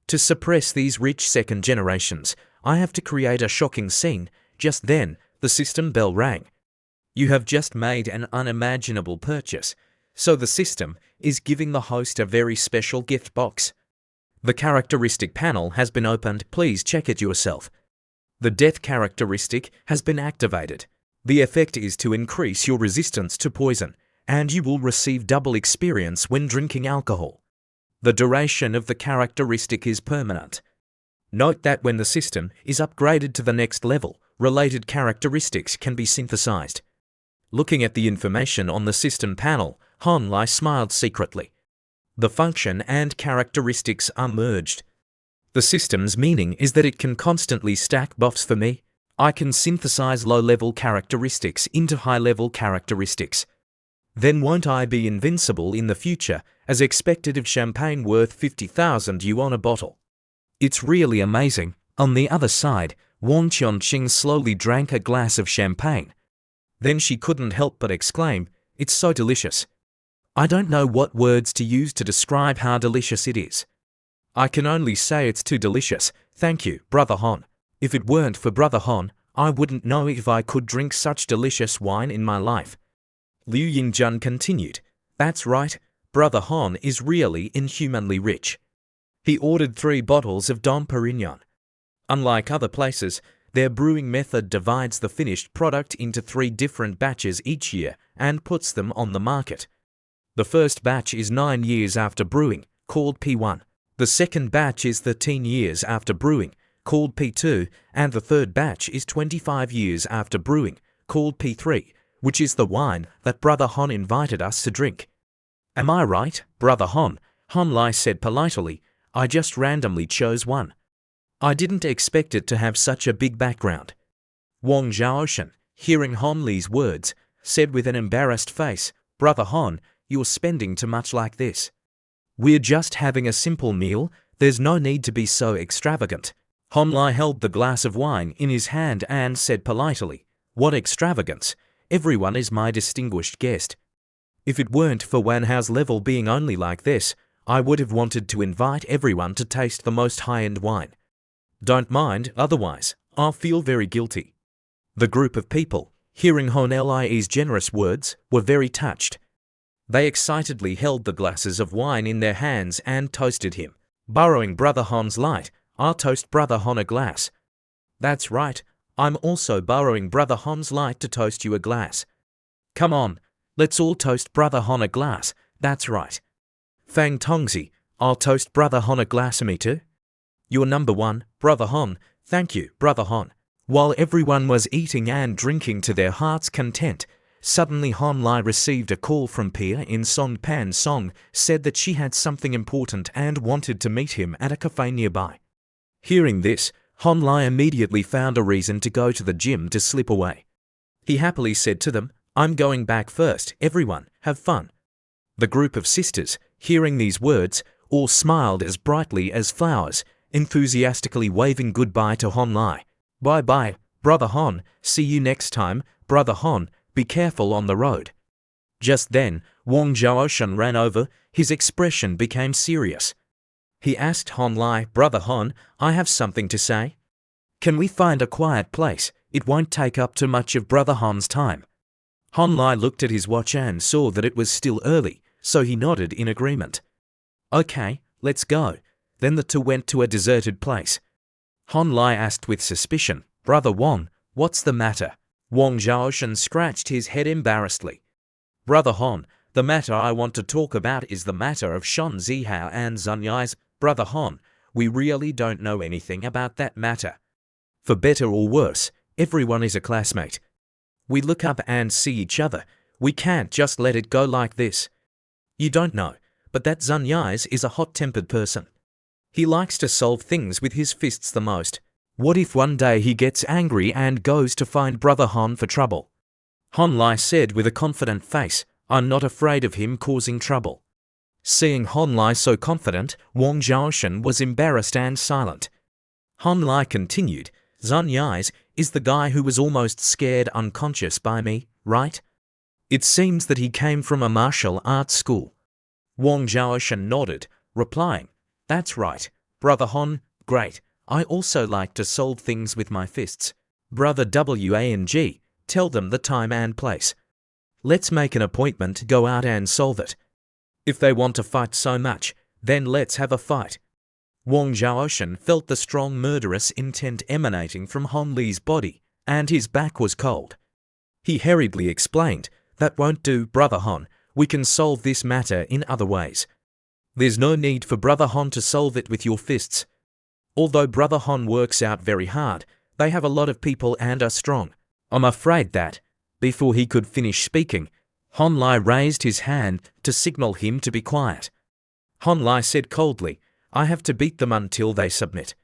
To suppress these rich second generations, I have to create a shocking scene. Just then, the system bell rang. You have just made an unimaginable purchase, so the system is giving the host a very special gift box. The characteristic panel has been opened, please check it yourself. The death characteristic has been activated. The effect is to increase your resistance to poison, and you will receive double experience when drinking alcohol. The duration of the characteristic is permanent. Note that when the system is upgraded to the next level, related characteristics can be synthesized. Looking at the information on the system panel, Han Lai smiled secretly. The function and characteristics are merged. The system's meaning is that it can constantly stack buffs for me. I can synthesize low-level characteristics into high-level characteristics. Then won't I be invincible in the future, as expected of champagne worth 50,000 yuan a bottle? It's really amazing. On the other side, Wang Qianqing slowly drank a glass of champagne. Then she couldn't help but exclaim, "It's so delicious." I don't know what words to use to describe how delicious it is. I can only say it's too delicious. Thank you, Brother Han. If it weren't for Brother Han, I wouldn't know if I could drink such delicious wine in my life. Liu Yingjun continued, "That's right, Brother Han is really inhumanly rich." He ordered 3 bottles of Dom Perignon. Unlike other places, their brewing method divides the finished product into 3 different batches each year and puts them on the market. The first batch is 9 years after brewing, called P1. The second batch is 13 years after brewing, called P2, and the third batch is 25 years after brewing, called P3, which is the wine that Brother Han invited us to drink. Am I right, Brother Han? Han Lai said politely, I just randomly chose one. I didn't expect it to have such a big background. Wang Zhaoshan, hearing Han Li's words, said with an embarrassed face, Brother Han, you're spending too much like this. We're just having a simple meal, there's no need to be so extravagant. Han Lai held the glass of wine in his hand and said politely, What extravagance? Everyone is my distinguished guest. If it weren't for Wan Hao's level being only like this, I would have wanted to invite everyone to taste the most high-end wine. Don't mind, otherwise, I'll feel very guilty. The group of people, hearing Han Lie's generous words, were very touched. They excitedly held the glasses of wine in their hands and toasted him. Borrowing Brother Han's light, I'll toast Brother Han a glass. That's right, I'm also borrowing Brother Han's light to toast you a glass. Come on, let's all toast Brother Han a glass, that's right. Fang Tongzi, I'll toast Brother Han a glass me too. You're number 1, Brother Han, thank you, Brother Han. While everyone was eating and drinking to their heart's content, suddenly Han Lai received a call from Pia in Songpan Song, said that she had something important and wanted to meet him at a cafe nearby. Hearing this, Han Lai immediately found a reason to go to the gym to slip away. He happily said to them, I'm going back first, everyone, have fun. The group of sisters, hearing these words, all smiled as brightly as flowers, enthusiastically waving goodbye to Han Lai. Bye-bye, Brother Han, see you next time, Brother Han, be careful on the road. Just then, Wang Zhaoshan ran over, his expression became serious. He asked Han Lai, Brother Han, I have something to say. Can we find a quiet place? It won't take up too much of Brother Han's time. Han Lai looked at his watch and saw that it was still early, so he nodded in agreement. Okay, let's go. Then the two went to a deserted place. Han Lai asked with suspicion, Brother Wang, what's the matter? Wang Zhaoshan scratched his head embarrassedly. Brother Han, the matter I want to talk about is the matter of Shan Zihao and Zunyai's. Brother Han, we really don't know anything about that matter. For better or worse, everyone is a classmate. We look up and see each other. We can't just let it go like this. You don't know, but that Zunyai's is a hot-tempered person. He likes to solve things with his fists the most. What if one day he gets angry and goes to find Brother Han for trouble? Han Lai said with a confident face, I'm not afraid of him causing trouble. Seeing Han Lai so confident, Wang Zhaoshan was embarrassed and silent. Han Lai continued, Zunyai's is the guy who was almost scared unconscious by me, right? It seems that he came from a martial arts school. Wang Zhaoshan nodded, replying, "That's right, Brother Hon, great. I also like to solve things with my fists. Brother Wang, tell them the time and place. Let's make an appointment to go out and solve it. If they want to fight so much, then let's have a fight." Wang Zhaoshan felt the strong murderous intent emanating from Hon Li's body, and his back was cold. He hurriedly explained, "That won't do, Brother Hon. We can solve this matter in other ways. There's no need for Brother Hon to solve it with your fists. Although Brother Hon works out very hard, they have a lot of people and are strong. I'm afraid that..." Before he could finish speaking, Hon Li raised his hand to signal him to be quiet. Hon Li said coldly, "I have to beat them until they submit.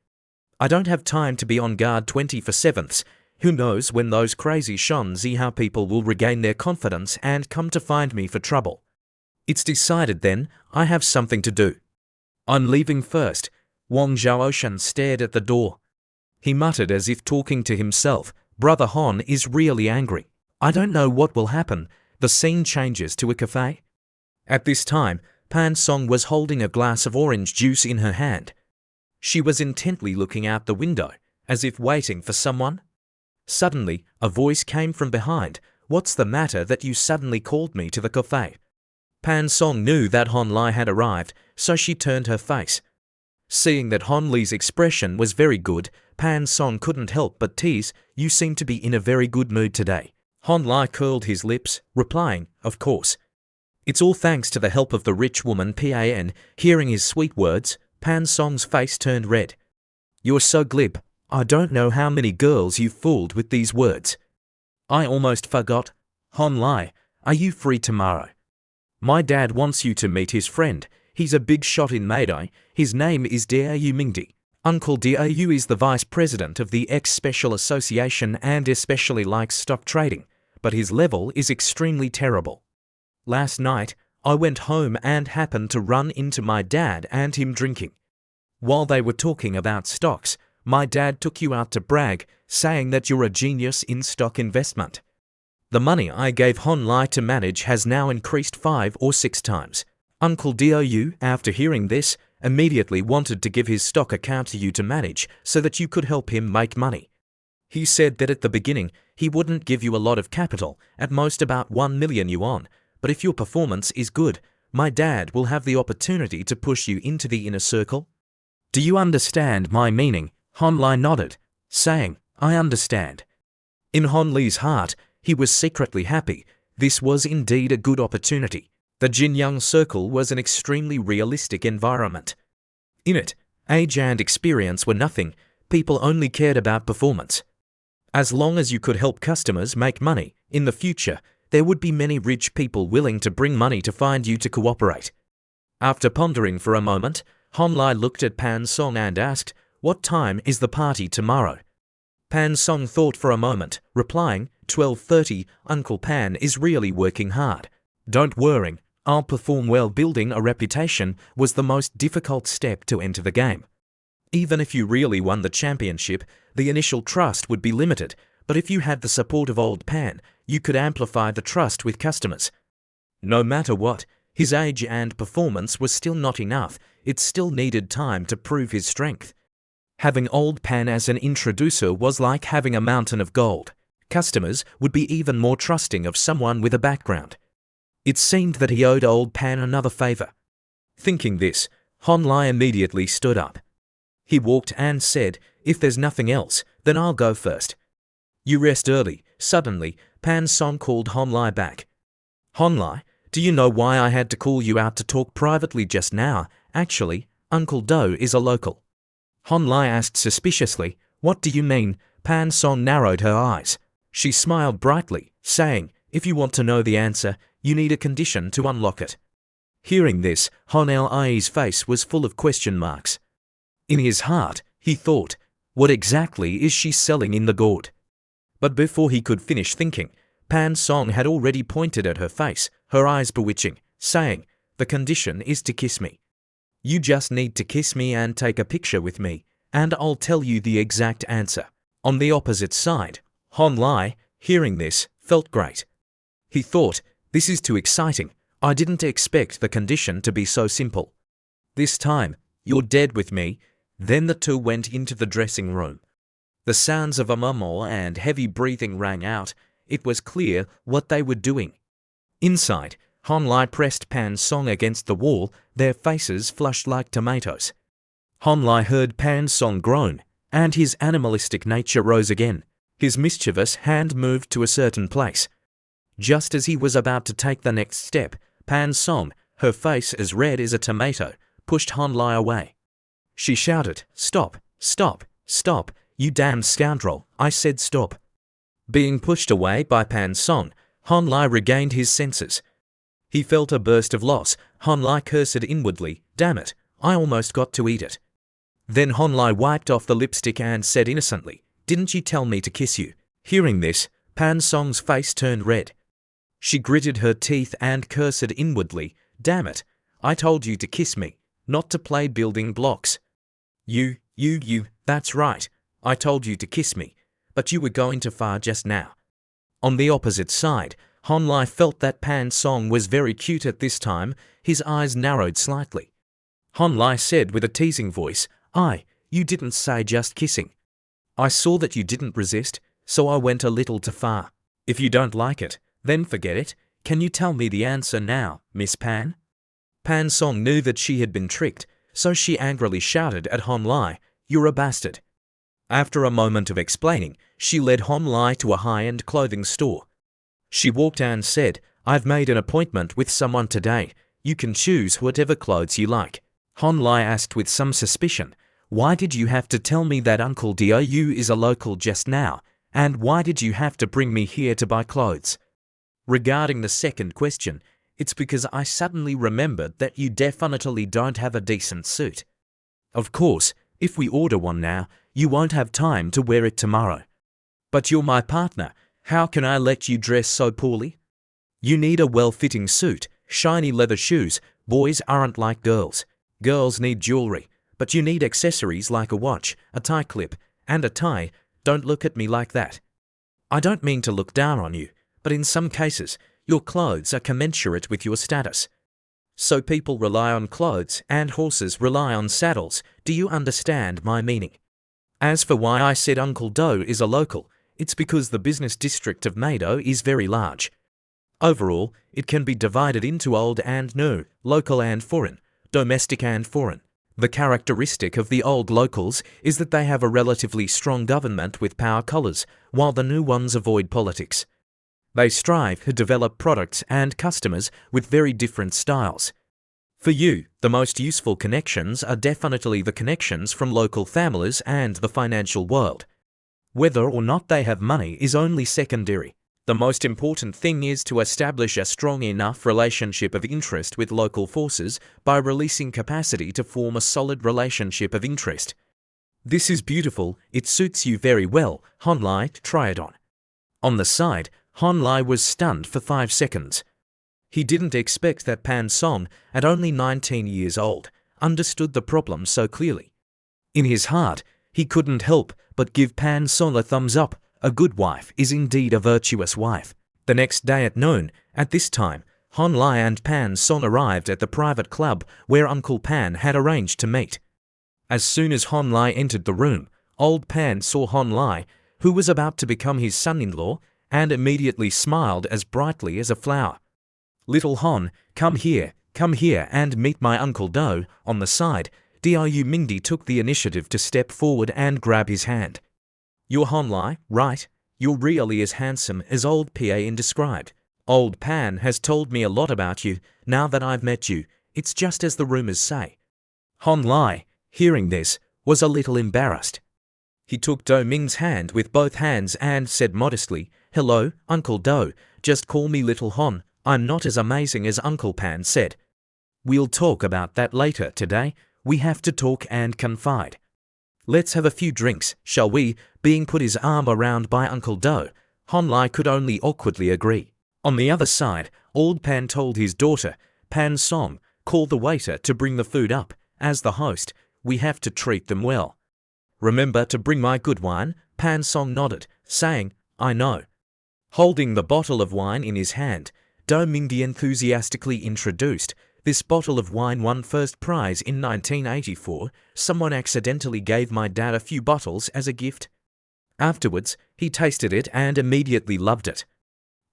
I don't have time to be on guard 24/7. Who knows when those crazy Shan Zihao people will regain their confidence and come to find me for trouble. It's decided then, I have something to do. I'm leaving first." Wang Zhaoshan stared at the door. He muttered as if talking to himself, "Brother Hon is really angry. I don't know what will happen." The scene changes to a cafe. At this time, Pan Song was holding a glass of orange juice in her hand. She was intently looking out the window, as if waiting for someone. Suddenly, a voice came from behind. "What's the matter that you suddenly called me to the cafe?" Pan Song knew that Hon Li had arrived, so she turned her face. Seeing that Hon Li's expression was very good, Pan Song couldn't help but tease, "You seem to be in a very good mood today." Hon Li curled his lips, replying, "Of course. It's all thanks to the help of the rich woman Pan." Hearing his sweet words, Pan Song's face turned red. "You're so glib. I don't know how many girls you've fooled with these words. I almost forgot. Hon Li, are you free tomorrow? My dad wants you to meet his friend. He's a big shot in Meidai. His name is Diao Mingdi. Uncle Diao is the vice president of the X Special Association and especially likes stock trading, but his level is extremely terrible. Last night, I went home and happened to run into my dad and him drinking. While they were talking about stocks, my dad took you out to brag, saying that you're a genius in stock investment. The money I gave Hon Li to manage has now increased 5 or 6 times. Uncle Diao, after hearing this, immediately wanted to give his stock account to you to manage so that you could help him make money. He said that at the beginning, he wouldn't give you a lot of capital, at most about 1 million yuan, but if your performance is good, my dad will have the opportunity to push you into the inner circle. Do you understand my meaning?" Hon Li nodded, saying, "I understand." In Hon Li's heart, he was secretly happy. This was indeed a good opportunity. The Jinyang Circle was an extremely realistic environment. In it, age and experience were nothing. People only cared about performance. As long as you could help customers make money, in the future, there would be many rich people willing to bring money to find you to cooperate. After pondering for a moment, Hon Li looked at Pan Song and asked, "What time is the party tomorrow?" Pan Song thought for a moment, replying, 12:30, Uncle Pan is really working hard. Don't worry, I'll perform well. Building a reputation was the most difficult step to enter the game. Even if you really won the championship, the initial trust would be limited, but if you had the support of old Pan, you could amplify the trust with customers. No matter what, his age and performance was still not enough. It still needed time to prove his strength. Having old Pan as an introducer was like having a mountain of gold. Customers would be even more trusting of someone with a background. It seemed that he owed old Pan another favor. Thinking this, Hon Li immediately stood up. He walked and said, "If there's nothing else, then I'll go first." "You rest early." Suddenly, Pan Song called Hon Li back. "Hon Li, do you know why I had to call you out to talk privately just now? Actually, Uncle Do is a local." Hon Li asked suspiciously, "What do you mean?" Pan Song narrowed her eyes. She smiled brightly, saying, "If you want to know the answer, you need a condition to unlock it." Hearing this, Hon Li's face was full of question marks. In his heart, he thought, what exactly is she selling in the gourd? But before he could finish thinking, Pan Song had already pointed at her face, her eyes bewitching, saying, "The condition is to kiss me. You just need to kiss me and take a picture with me, and I'll tell you the exact answer." On the opposite side, Hon Lai, hearing this, felt great. He thought, this is too exciting. I didn't expect the condition to be so simple. This time, you're dead with me. Then the two went into the dressing room. The sounds of a murmur and heavy breathing rang out. It was clear what they were doing. Inside, Hon Lai pressed Pan Song against the wall, their faces flushed like tomatoes. Hon Lai heard Pan Song groan, and his animalistic nature rose again. His mischievous hand moved to a certain place. Just as he was about to take the next step, Pan Song, her face as red as a tomato, pushed Hon Lai away. She shouted, "Stop, stop, stop, you damned scoundrel, I said stop." Being pushed away by Pan Song, Hon Lai regained his senses. He felt a burst of loss. Hon Lai cursed inwardly, "Damn it, I almost got to eat it." Then Hon Lai wiped off the lipstick and said innocently, "Didn't you tell me to kiss you?" Hearing this, Pan Song's face turned red. She gritted her teeth and cursed inwardly, "Damn it, I told you to kiss me, not to play building blocks. You, that's right, I told you to kiss me, but you were going too far just now." On the opposite side, Hon Lai felt that Pan Song was very cute at this time. His eyes narrowed slightly. Hon Lai said with a teasing voice, You didn't say just kissing. I saw that you didn't resist, so I went a little too far. If you don't like it, then forget it. Can you tell me the answer now, Miss Pan?" Pan Song knew that she had been tricked, so she angrily shouted at Hon Lai, "You're a bastard." After a moment of explaining, she led Hon Lai to a high-end clothing store. She walked and said, "I've made an appointment with someone today. You can choose whatever clothes you like." Hon Lai asked with some suspicion, "Why did you have to tell me that Uncle Dou is a local just now? And why did you have to bring me here to buy clothes?" Regarding the second question, it's because I suddenly remembered that you definitely don't have a decent suit. Of course, if we order one now, you won't have time to wear it tomorrow. But you're my partner. How can I let you dress so poorly? You need a well-fitting suit, shiny leather shoes. Boys aren't like girls. Girls need jewelry, but you need accessories like a watch, a tie clip, and a tie. Don't look at me like that. I don't mean to look down on you, but in some cases, your clothes are commensurate with your status. So people rely on clothes and horses rely on saddles. Do you understand my meaning? As for why I said Uncle Dou is a local, it's because the business district of Meido is very large. Overall, it can be divided into old and new, local and foreign, domestic and foreign. The characteristic of the old locals is that they have a relatively strong government with power collars, while the new ones avoid politics. They strive to develop products and customers with very different styles. For you, the most useful connections are definitely the connections from local families and the financial world. Whether or not they have money is only secondary. The most important thing is to establish a strong enough relationship of interest with local forces by releasing capacity to form a solid relationship of interest. This is beautiful, it suits you very well, Hon Lai, try it on. On the side, Hon Lai was stunned for 5 seconds. He didn't expect that Pan Song, at only 19 years old, understood the problem so clearly. In his heart, he couldn't help but give Pan Song a thumbs up. A good wife is indeed a virtuous wife. The next day at noon, at this time, Hon Lai and Pan Song arrived at the private club where Uncle Pan had arranged to meet. As soon as Hon Lai entered the room, old Pan saw Hon Lai, who was about to become his son-in-law, and immediately smiled as brightly as a flower. "Little Hon, come here and meet my Uncle Dou." On the side, Diu Mingdi took the initiative to step forward and grab his hand. "You're Hon Lai, right? You're really as handsome as old Pan described. Old Pan has told me a lot about you. Now that I've met you, it's just as the rumors say." Hon Lai, hearing this, was a little embarrassed. He took Dou Ming's hand with both hands and said modestly, "Hello, Uncle Dou, just call me Little Hon. I'm not as amazing as Uncle Pan said. We'll talk about that later today. We have to talk and confide. Let's have a few drinks, shall we?" Being put his arm around by Uncle Dou, Hon Lai could only awkwardly agree. On the other side, old Pan told his daughter, "Pan Song, call the waiter to bring the food up. As the host, we have to treat them well. Remember to bring my good wine, Pan Song nodded, saying, "I know." Holding the bottle of wine in his hand, Do Mingdi enthusiastically introduced, "This bottle of wine won first prize in 1984. Someone accidentally gave my dad a few bottles as a gift." Afterwards, he tasted it and immediately loved it.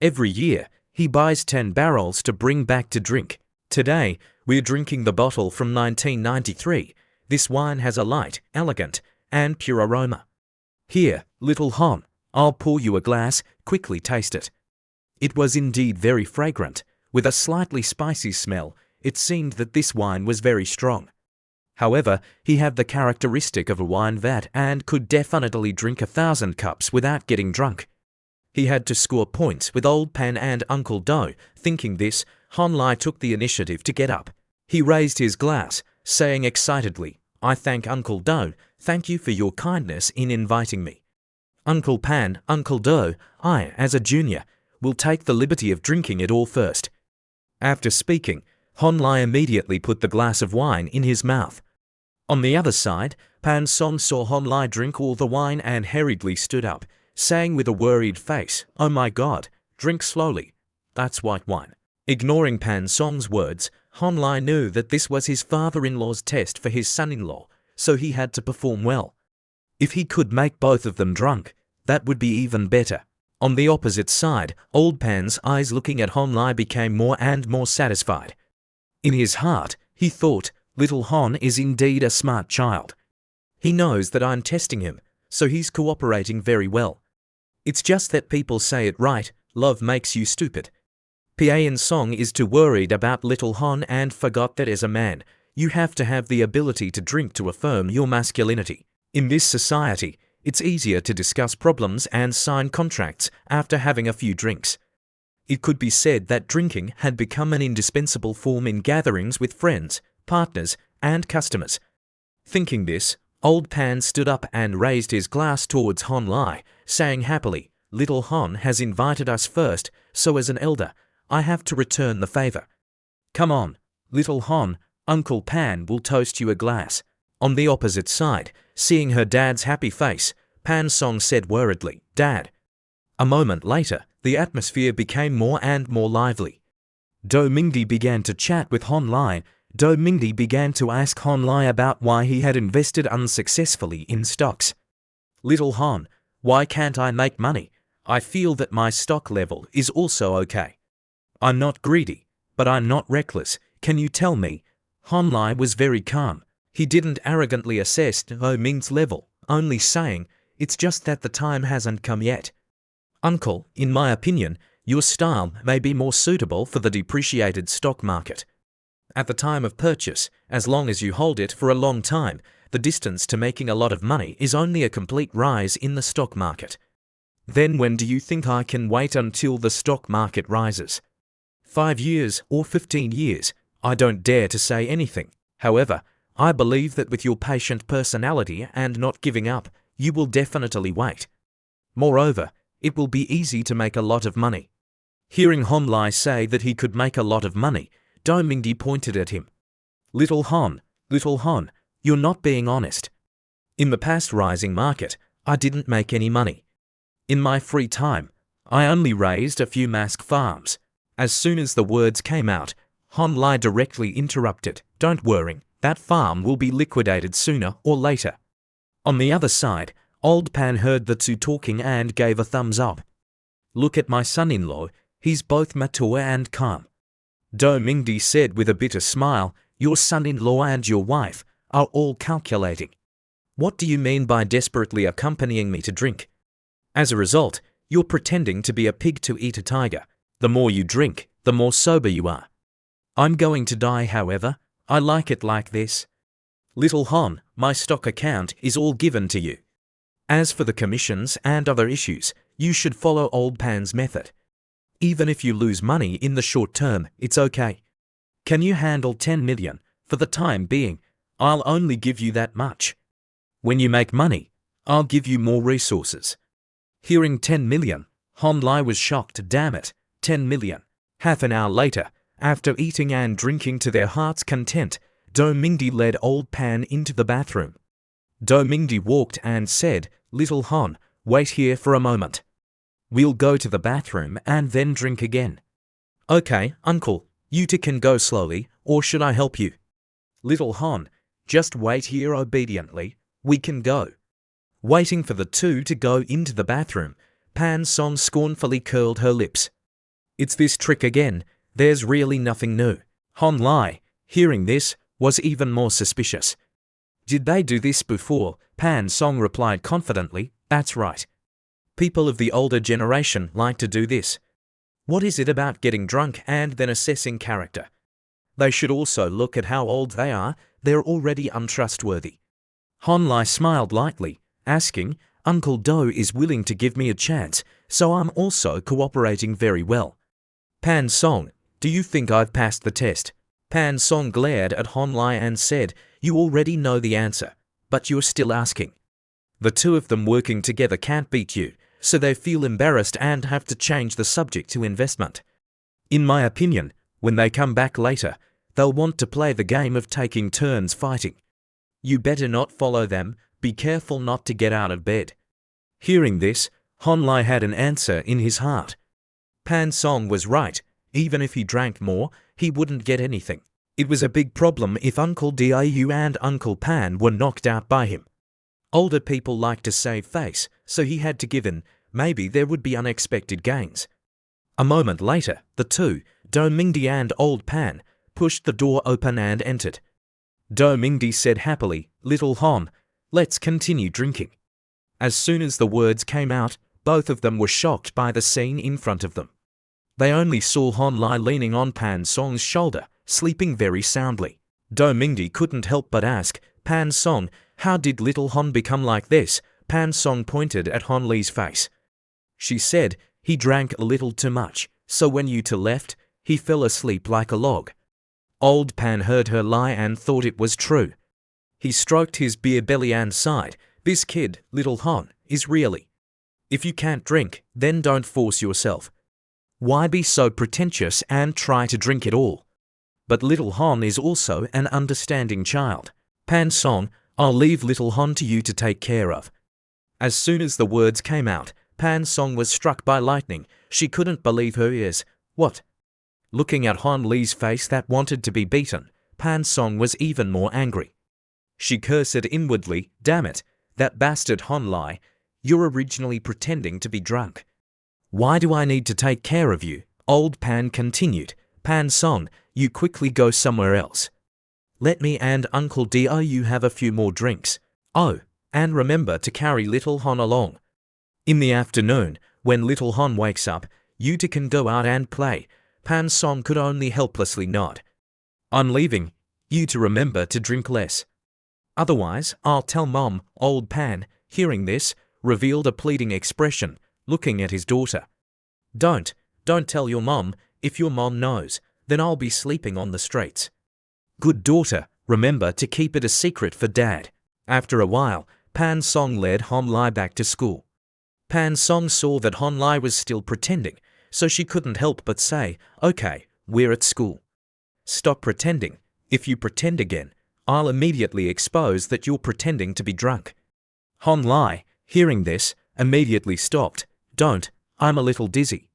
Every year, he buys 10 barrels to bring back to drink. Today, we're drinking the bottle from 1993. This wine has a light, elegant, and pure aroma. Here, little Hon, I'll pour you a glass, quickly taste it. It was indeed very fragrant, with a slightly spicy smell. It seemed that this wine was very strong. However, he had the characteristic of a wine vat and could definitely drink 1,000 cups without getting drunk. He had to score points with Old Pan and Uncle Do. Thinking this, Hon Lai took the initiative to get up. He raised his glass, saying excitedly, "I thank Uncle Do. Thank you for your kindness in inviting me. Uncle Pan, Uncle Do, I, as a junior, will take the liberty of drinking it all first." After speaking, Hon Lai immediately put the glass of wine in his mouth. On the other side, Pan Song saw Hon Lai drink all the wine and hurriedly stood up, saying with a worried face, "Oh my God, drink slowly. That's white wine." Ignoring Pan Song's words, Hon Lai knew that this was his father-in-law's test for his son-in-law, so he had to perform well. If he could make both of them drunk, that would be even better. On the opposite side, Old Pan's eyes looking at Hon Lai became more and more satisfied. In his heart, he thought, "Little Hon is indeed a smart child. He knows that I'm testing him, so he's cooperating very well. It's just that people say it right, love makes you stupid." Pan Song is too worried about little Hon and forgot that as a man, you have to have the ability to drink to affirm your masculinity. In this society, it's easier to discuss problems and sign contracts after having a few drinks. It could be said that drinking had become an indispensable form in gatherings with friends, partners, and customers. Thinking this, Old Pan stood up and raised his glass towards Hon Lai, saying happily, "Little Hon has invited us first, so as an elder, I have to return the favor. Come on, little Hon, Uncle Pan will toast you a glass." On the opposite side, seeing her dad's happy face, Pan Song said worriedly, "Dad." A moment later, the atmosphere became more and more lively. Do Mingdi began to chat with Hon Lai. Do Mingdi began to ask Hon Lai about why he had invested unsuccessfully in stocks. "Little Hon, why can't I make money? I feel that my stock level is also okay. I'm not greedy, but I'm not reckless. Can you tell me?" Hon Lai was very calm. He didn't arrogantly assess Do Ming's level, only saying, "It's just that the time hasn't come yet. Uncle, in my opinion, your style may be more suitable for the depreciated stock market. At the time of purchase, as long as you hold it for a long time, the distance to making a lot of money is only a complete rise in the stock market. Then when do you think I can wait until the stock market rises? 5 years or 15 years? I don't dare to say anything. However, I believe that with your patient personality and not giving up, you will definitely wait. Moreover, it will be easy to make a lot of money." Hearing Hon Lai say that he could make a lot of money, Do Mingdi pointed at him. Little Hon, you're not being honest. In the past rising market, I didn't make any money. In my free time, I only raised a few mask farms." As soon as the words came out, Hon Lai directly interrupted, "Don't worry, that farm will be liquidated sooner or later." On the other side, Old Pan heard the two talking and gave a thumbs up. "Look at my son-in-law, he's both mature and calm." Do Mingdi said with a bitter smile, "Your son-in-law and your wife are all calculating. What do you mean by desperately accompanying me to drink? As a result, you're pretending to be a pig to eat a tiger. The more you drink, the more sober you are. I'm going to die, however. I like it like this. Little Hon, my stock account is all given to you. As for the commissions and other issues, you should follow Old Pan's method. Even if you lose money in the short term, it's okay. Can you handle 10 million? For the time being, I'll only give you that much. When you make money, I'll give you more resources." Hearing 10 million, Hon Lai was shocked. Damn it, 10 million. Half an hour later, after eating and drinking to their heart's content, Do Mingdi led Old Pan into the bathroom. Do Mingdi walked and said, "Little Hon, Wait here for a moment. We'll go to the bathroom and then drink again. Okay, uncle, you two can go slowly, or should I help you? Little Hon, just wait here obediently. We can go. Waiting for the two to go into the bathroom, Pan Song scornfully curled her lips. It's this trick again. There's really nothing new. Hon Lai, hearing this, was even more suspicious. Did they do this before? Pan Song replied confidently, that's right. People of the older generation like to do this. What is it about getting drunk and then assessing character? They should also look at how old they are. They're already untrustworthy. Hon Lai smiled lightly, asking, Uncle Do is willing to give me a chance, so I'm also cooperating very well. Pan Song, do you think I've passed the test? Pan Song glared at Hon Lai and said, you already know the answer, but you're still asking. The two of them working together can't beat you, so they feel embarrassed and have to change the subject to investment. In my opinion, when they come back later, they'll want to play the game of taking turns fighting. You better not follow them. Be careful not to get out of bed. Hearing this, Hon Lai had an answer in his heart. Pan Song was right. Even if he drank more, he wouldn't get anything. It was a big problem if Uncle Diu and Uncle Pan were knocked out by him. Older people like to save face, so he had to give in. Maybe there would be unexpected gains. A moment later, the two, Do Mingdi and Old Pan, pushed the door open and entered. Do Mingdi said happily, Little Hon, let's continue drinking. As soon as the words came out, both of them were shocked by the scene in front of them. They only saw Hon Lai leaning on Pan Song's shoulder, sleeping very soundly. Do Mingdi couldn't help but ask, Pan Song, how did little Hon become like this? Pan Song pointed at Hon Lai's face. She said, he drank a little too much, so when you two left, he fell asleep like a log. Old Pan heard her lie and thought it was true. He stroked his beer belly and sighed, this kid, little Hon, is really. If you can't drink, then don't force yourself. Why be so pretentious and try to drink it all? But little Hon is also an understanding child. Pan Song, I'll leave little Hon to you to take care of. As soon as the words came out, Pan Song was struck by lightning. She couldn't believe her ears. What? Looking at Hon Lai's face that wanted to be beaten, Pan Song was even more angry. She cursed inwardly, damn it, that bastard Hon Lai, you're originally pretending to be drunk. Why do I need to take care of you? Old Pan continued. Pan Song, you quickly go somewhere else. Let me and Uncle Diu have a few more drinks. Oh, and remember to carry little Hon along. In the afternoon, when little Hon wakes up, you two can go out and play. Pan Song could only helplessly nod. I'm leaving. You to remember to drink less. Otherwise, I'll tell Mom. Old Pan, hearing this, revealed a pleading expression, looking at his daughter. Don't tell your mom. If your mom knows, then I'll be sleeping on the streets. Good daughter, remember to keep it a secret for Dad. After a while, Pan Song led Hon Lai back to school. Pan Song saw that Hon Lai was still pretending, so she couldn't help but say, okay, we're at school. Stop pretending. If you pretend again, I'll immediately expose that you're pretending to be drunk. Hon Lai, hearing this, immediately stopped. Don't, I'm a little dizzy.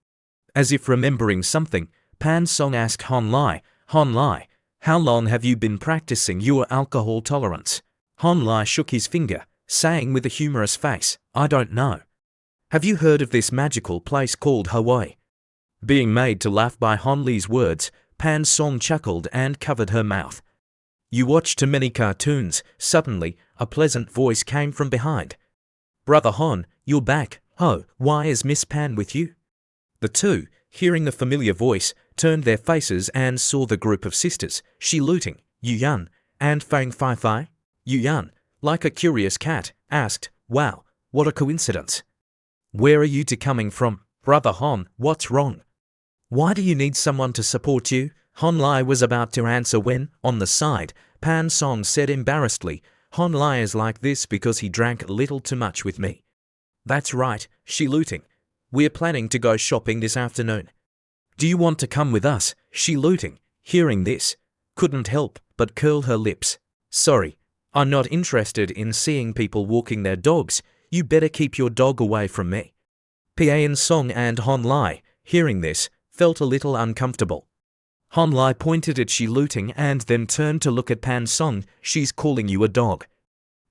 As if remembering something, Pan Song asked Hon Lai, how long have you been practicing your alcohol tolerance? Hon Lai shook his finger, saying with a humorous face, I don't know. Have you heard of this magical place called Hawaii? Being made to laugh by Hon Lai's words, Pan Song chuckled and covered her mouth. You watch too many cartoons. Suddenly, a pleasant voice came from behind. Brother Hon, you're back. Oh, why is Miss Pan with you? The two, hearing the familiar voice, turned their faces and saw the group of sisters, Shi Luting, Yu Yan, and Fang Fai Fai. Yu Yan, like a curious cat, asked, wow, what a coincidence. Where are you two coming from? Brother Hon, what's wrong? Why do you need someone to support you? Hon Lai was about to answer when, on the side, Pan Song said embarrassedly, Hon Lai is like this because he drank a little too much with me. That's right, Shi Luting. We're planning to go shopping this afternoon. Do you want to come with us? Shi Luting, hearing this, couldn't help but curl her lips. Sorry, I'm not interested in seeing people walking their dogs. You better keep your dog away from me. Pan Song and Hon Lai, hearing this, felt a little uncomfortable. Hon Lai pointed at Shi Luting and then turned to look at Pan Song. She's calling you a dog.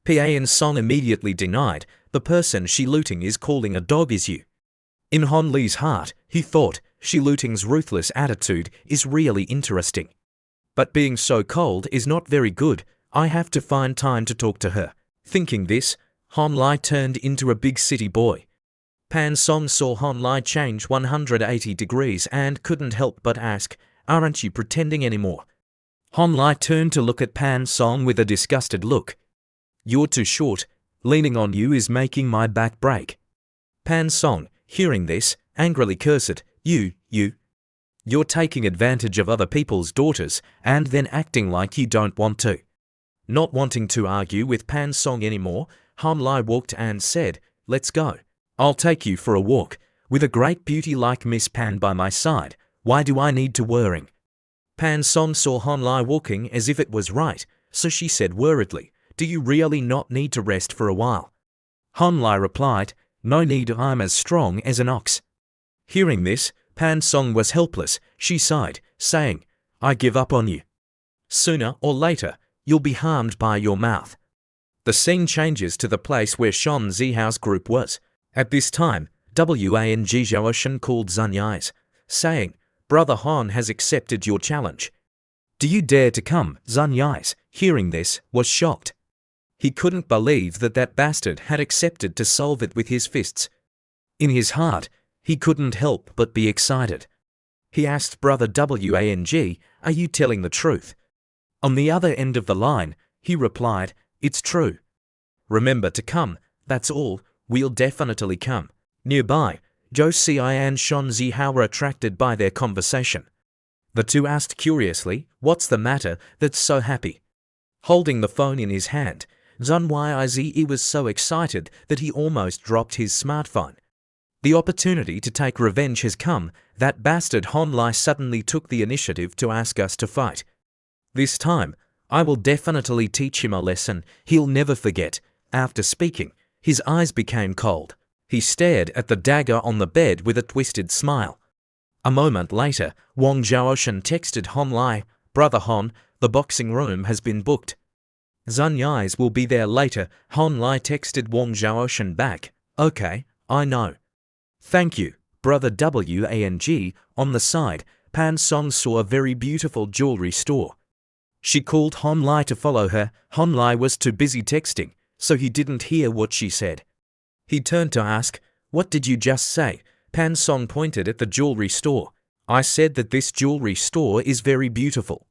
Pan Song immediately denied. The person Shi Luting is calling a dog is you. In Hon Lai's heart, he thought, Shi Luting's ruthless attitude is really interesting. But being so cold is not very good. I have to find time to talk to her. Thinking this, Hon Lai turned into a big city boy. Pan Song saw Hon Lai change 180 degrees and couldn't help but ask, aren't you pretending anymore? Hon Lai turned to look at Pan Song with a disgusted look. You're too short. Leaning on you is making my back break. Pan Song, hearing this, angrily cursed, You're taking advantage of other people's daughters and then acting like you don't want to. Not wanting to argue with Pan Song anymore, Hon Lai walked and said, let's go. I'll take you for a walk. With a great beauty like Miss Pan by my side, why do I need to worrying? Pan Song saw Hon Lai walking as if it was right, so she said worriedly, do you really not need to rest for a while? Hon Lai replied, no need, I'm as strong as an ox. Hearing this, Pan Song was helpless. She sighed, saying, I give up on you. Sooner or later, you'll be harmed by your mouth. The scene changes to the place where Shan Zihao's group was. At this time, Wang Zhaoshan called Zun Yais, saying, Brother Han has accepted your challenge. Do you dare to come? Zun Yais, hearing this, was shocked. He couldn't believe that bastard had accepted to solve it with his fists. In his heart, he couldn't help but be excited. He asked Brother Wang, are you telling the truth? On the other end of the line, he replied, it's true. Remember to come, that's all, we'll definitely come. Nearby, Zhou Xi and Shan Zihao were attracted by their conversation. The two asked curiously, what's the matter that's so happy? Holding the phone in his hand, Zun Yize was so excited that he almost dropped his smartphone. The opportunity to take revenge has come. That bastard Hon Lai suddenly took the initiative to ask us to fight. This time, I will definitely teach him a lesson he'll never forget. After speaking, his eyes became cold. He stared at the dagger on the bed with a twisted smile. A moment later, Wang Zhaoshan texted Hon Lai, Brother Hon, the boxing room has been booked. Zun Yais will be there later. Hon Lai texted Wang Zhaoshan back, okay, I know. Thank you, Brother Wang. On the side, Pan Song saw a very beautiful jewelry store. She called Hon Lai to follow her. Hon Lai was too busy texting, so he didn't hear what she said. He turned to ask, what did you just say? Pan Song pointed at the jewelry store. I said that this jewelry store is very beautiful.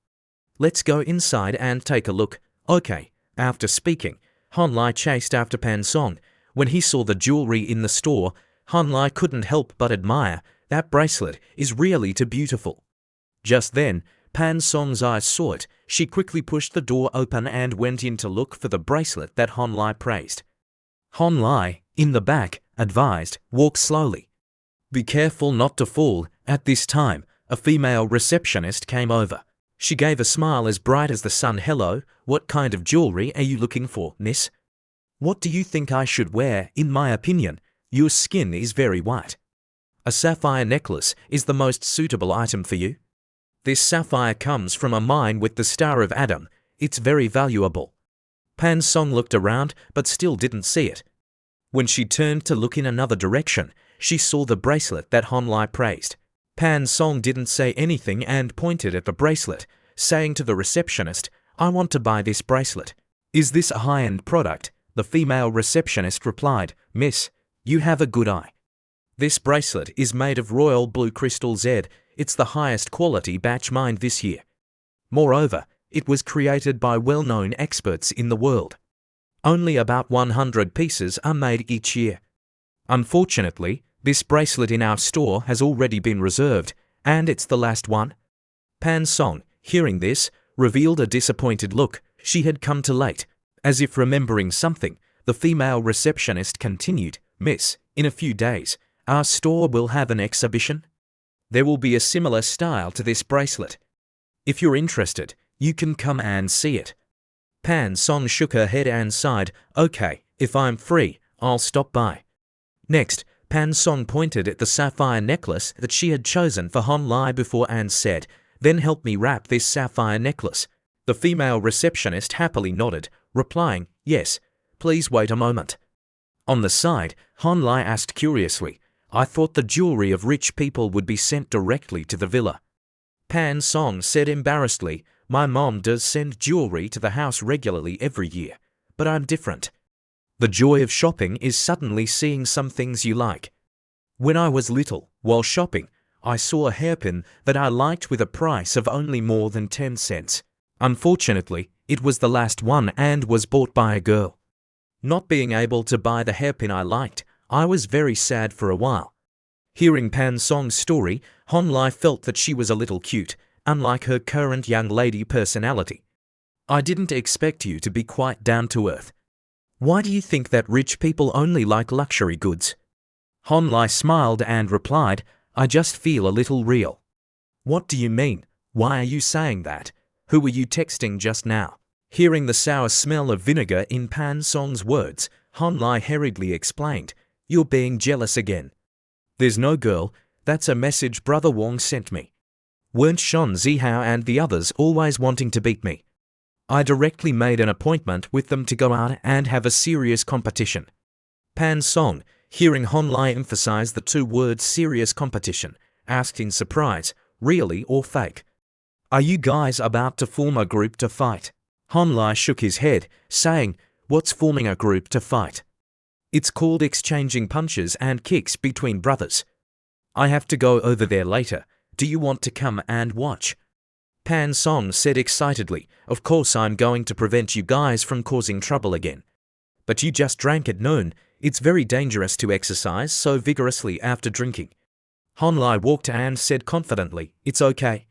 Let's go inside and take a look. Okay. After speaking, Hon Lai chased after Pan Song. When he saw the jewelry in the store, Hon Lai couldn't help but admire. That bracelet is really too beautiful. Just then, Pan Song's eyes saw it. She quickly pushed the door open and went in to look for the bracelet that Hon Lai praised. Hon Lai, in the back, advised, walk slowly. Be careful not to fall. At this time, a female receptionist came over. She gave a smile as bright as the sun. Hello, what kind of jewelry are you looking for, miss? What do you think I should wear? In my opinion, your skin is very white. A sapphire necklace is the most suitable item for you. This sapphire comes from a mine with the Star of Adam. It's very valuable. Pan Song looked around but still didn't see it. When she turned to look in another direction, she saw the bracelet that Hon Lai praised. Pan Song didn't say anything and pointed at the bracelet, saying to the receptionist, I want to buy this bracelet. Is this a high-end product? The female receptionist replied, Miss, you have a good eye. This bracelet is made of royal blue crystal Z. It's the highest quality batch mined this year. Moreover, it was created by well-known experts in the world. Only about 100 pieces are made each year. Unfortunately, this bracelet in our store has already been reserved, and it's the last one. Pan Song, hearing this, revealed a disappointed look. She had come too late. As if remembering something, the female receptionist continued, Miss, in a few days, our store will have an exhibition. There will be a similar style to this bracelet. If you're interested, you can come and see it. Pan Song shook her head and sighed, okay, if I'm free, I'll stop by. Next, Pan Song pointed at the sapphire necklace that she had chosen for Hon Lai before and said, "Then help me wrap this sapphire necklace." The female receptionist happily nodded, replying, "Yes, please wait a moment." On the side, Hon Lai asked curiously, "I thought the jewelry of rich people would be sent directly to the villa." Pan Song said embarrassedly, "My mom does send jewelry to the house regularly every year, but I'm different. The joy of shopping is suddenly seeing some things you like. When I was little, while shopping, I saw a hairpin that I liked with a price of only more than 10 cents. Unfortunately, it was the last one and was bought by a girl. Not being able to buy the hairpin I liked, I was very sad for a while." Hearing Pan Song's story, Hon Lai felt that she was a little cute, unlike her current young lady personality. "I didn't expect you to be quite down to earth. Why do you think that rich people only like luxury goods?" Hon Lai smiled and replied, "I just feel a little real." "What do you mean? Why are you saying that? Who were you texting just now?" Hearing the sour smell of vinegar in Pan Song's words, Hon Lai hurriedly explained, "You're being jealous again." "There's no girl, that's a message Brother Wong sent me. Weren't Shon Zihao and the others always wanting to beat me? I directly made an appointment with them to go out and have a serious competition." Pan Song, hearing Hon Lai emphasize the two words serious competition, asked in surprise, "Really or fake? Are you guys about to form a group to fight?" Hon Lai shook his head, saying, "What's forming a group to fight? It's called exchanging punches and kicks between brothers. I have to go over there later. Do you want to come and watch?" Pan Song said excitedly, "Of course I'm going to prevent you guys from causing trouble again. But you just drank at noon. It's very dangerous to exercise so vigorously after drinking." Hon Lai walked and said confidently, "It's okay.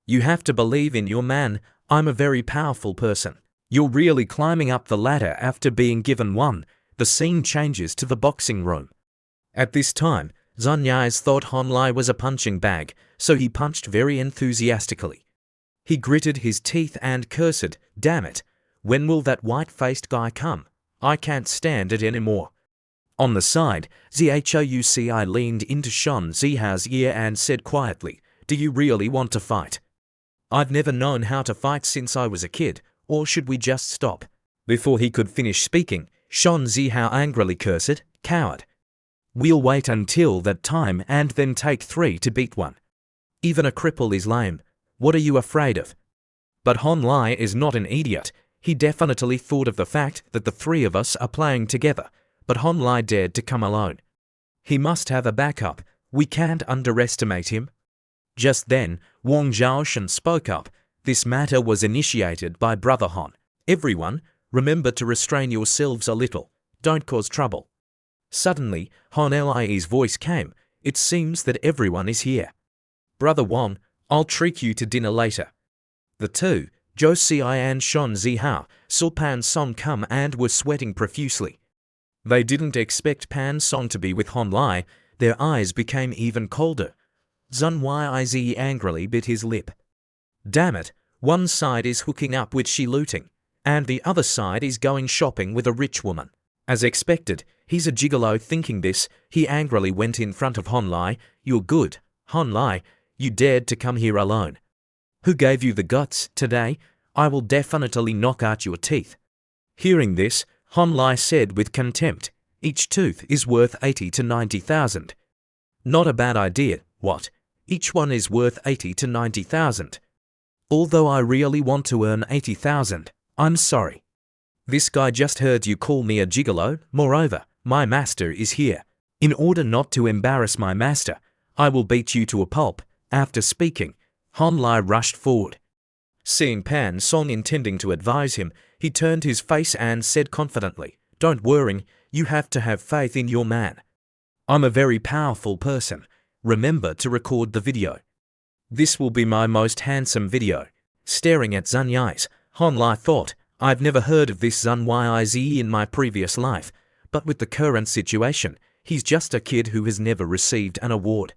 You have to believe in your man. I'm a very powerful person. You're really climbing up the ladder after being given one." The scene changes to the boxing room. At this time, Zun Yais thought Hon Lai was a punching bag, so he punched very enthusiastically. He gritted his teeth and cursed, "Damn it, when will that white-faced guy come? I can't stand it anymore." On the side, Zhouci leaned into Shon Zihao's ear and said quietly, "Do you really want to fight? I've never known how to fight since I was a kid, or should we just stop?" Before he could finish speaking, Shon Zihao angrily cursed, "Coward. We'll wait until that time and then take 3 to beat 1. Even a cripple is lame. What are you afraid of?" But Hon Lai is not an idiot. He definitely thought of the fact that the 3 of us are playing together, but Hon Lai dared to come alone. He must have a backup. We can't underestimate him. Just then, Wang Zhaoshan spoke up. "This matter was initiated by Brother Hon. Everyone, remember to restrain yourselves a little. Don't cause trouble." Suddenly, Hon Lai's voice came. "It seems that everyone is here. Brother Wang, I'll treat you to dinner later." The two, Zhouci and Shon Zihao, saw Pan Song come and were sweating profusely. They didn't expect Pan Song to be with Hon Lai. Their eyes became even colder. Zun Yize angrily bit his lip. "Damn it, one side is hooking up with Shi looting, and the other side is going shopping with a rich woman." As expected, he's a gigolo. Thinking this, he angrily went in front of Hon Lai. "You're good, Hon Lai. You dared to come here alone. Who gave you the guts? Today, I will definitely knock out your teeth." Hearing this, Hon Lai said with contempt, "Each tooth is worth 80 to 90,000. Not a bad idea, what? Each one is worth 80 to 90,000. Although I really want to earn 80,000, I'm sorry. This guy just heard you call me a gigolo. Moreover, my master is here. In order not to embarrass my master, I will beat you to a pulp." After speaking, Hon Lai rushed forward. Seeing Pan Song intending to advise him, he turned his face and said confidently, "Don't worry, you have to have faith in your man. I'm a very powerful person. Remember to record the video. This will be my most handsome video." Staring at Zun Yize, Hon Lai thought, "I've never heard of this Zun Yize in my previous life, but with the current situation, he's just a kid who has never received an award."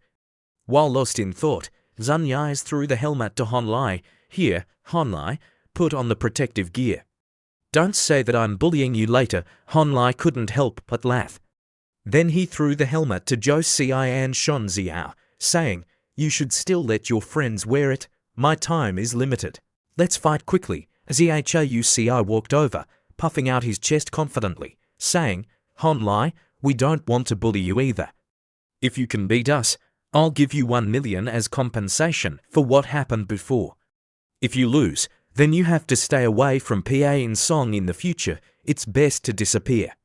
While lost in thought, Zun Yize threw the helmet to Hon Lai. "Here, Hon Lai, put on the protective gear." Don't say that I'm bullying you later. Han Lai couldn't help but laugh. Then he threw the helmet to Zhou Xi and Shan Zihao, saying, "You should still let your friends wear it. My time is limited. Let's fight quickly." Zhou Xi walked over, puffing out his chest confidently, saying, "Han Lai, we don't want to bully you either. If you can beat us, I'll give you 1 million as compensation for what happened before. If you lose, then you have to stay away from PA in Song in the future. It's best to disappear."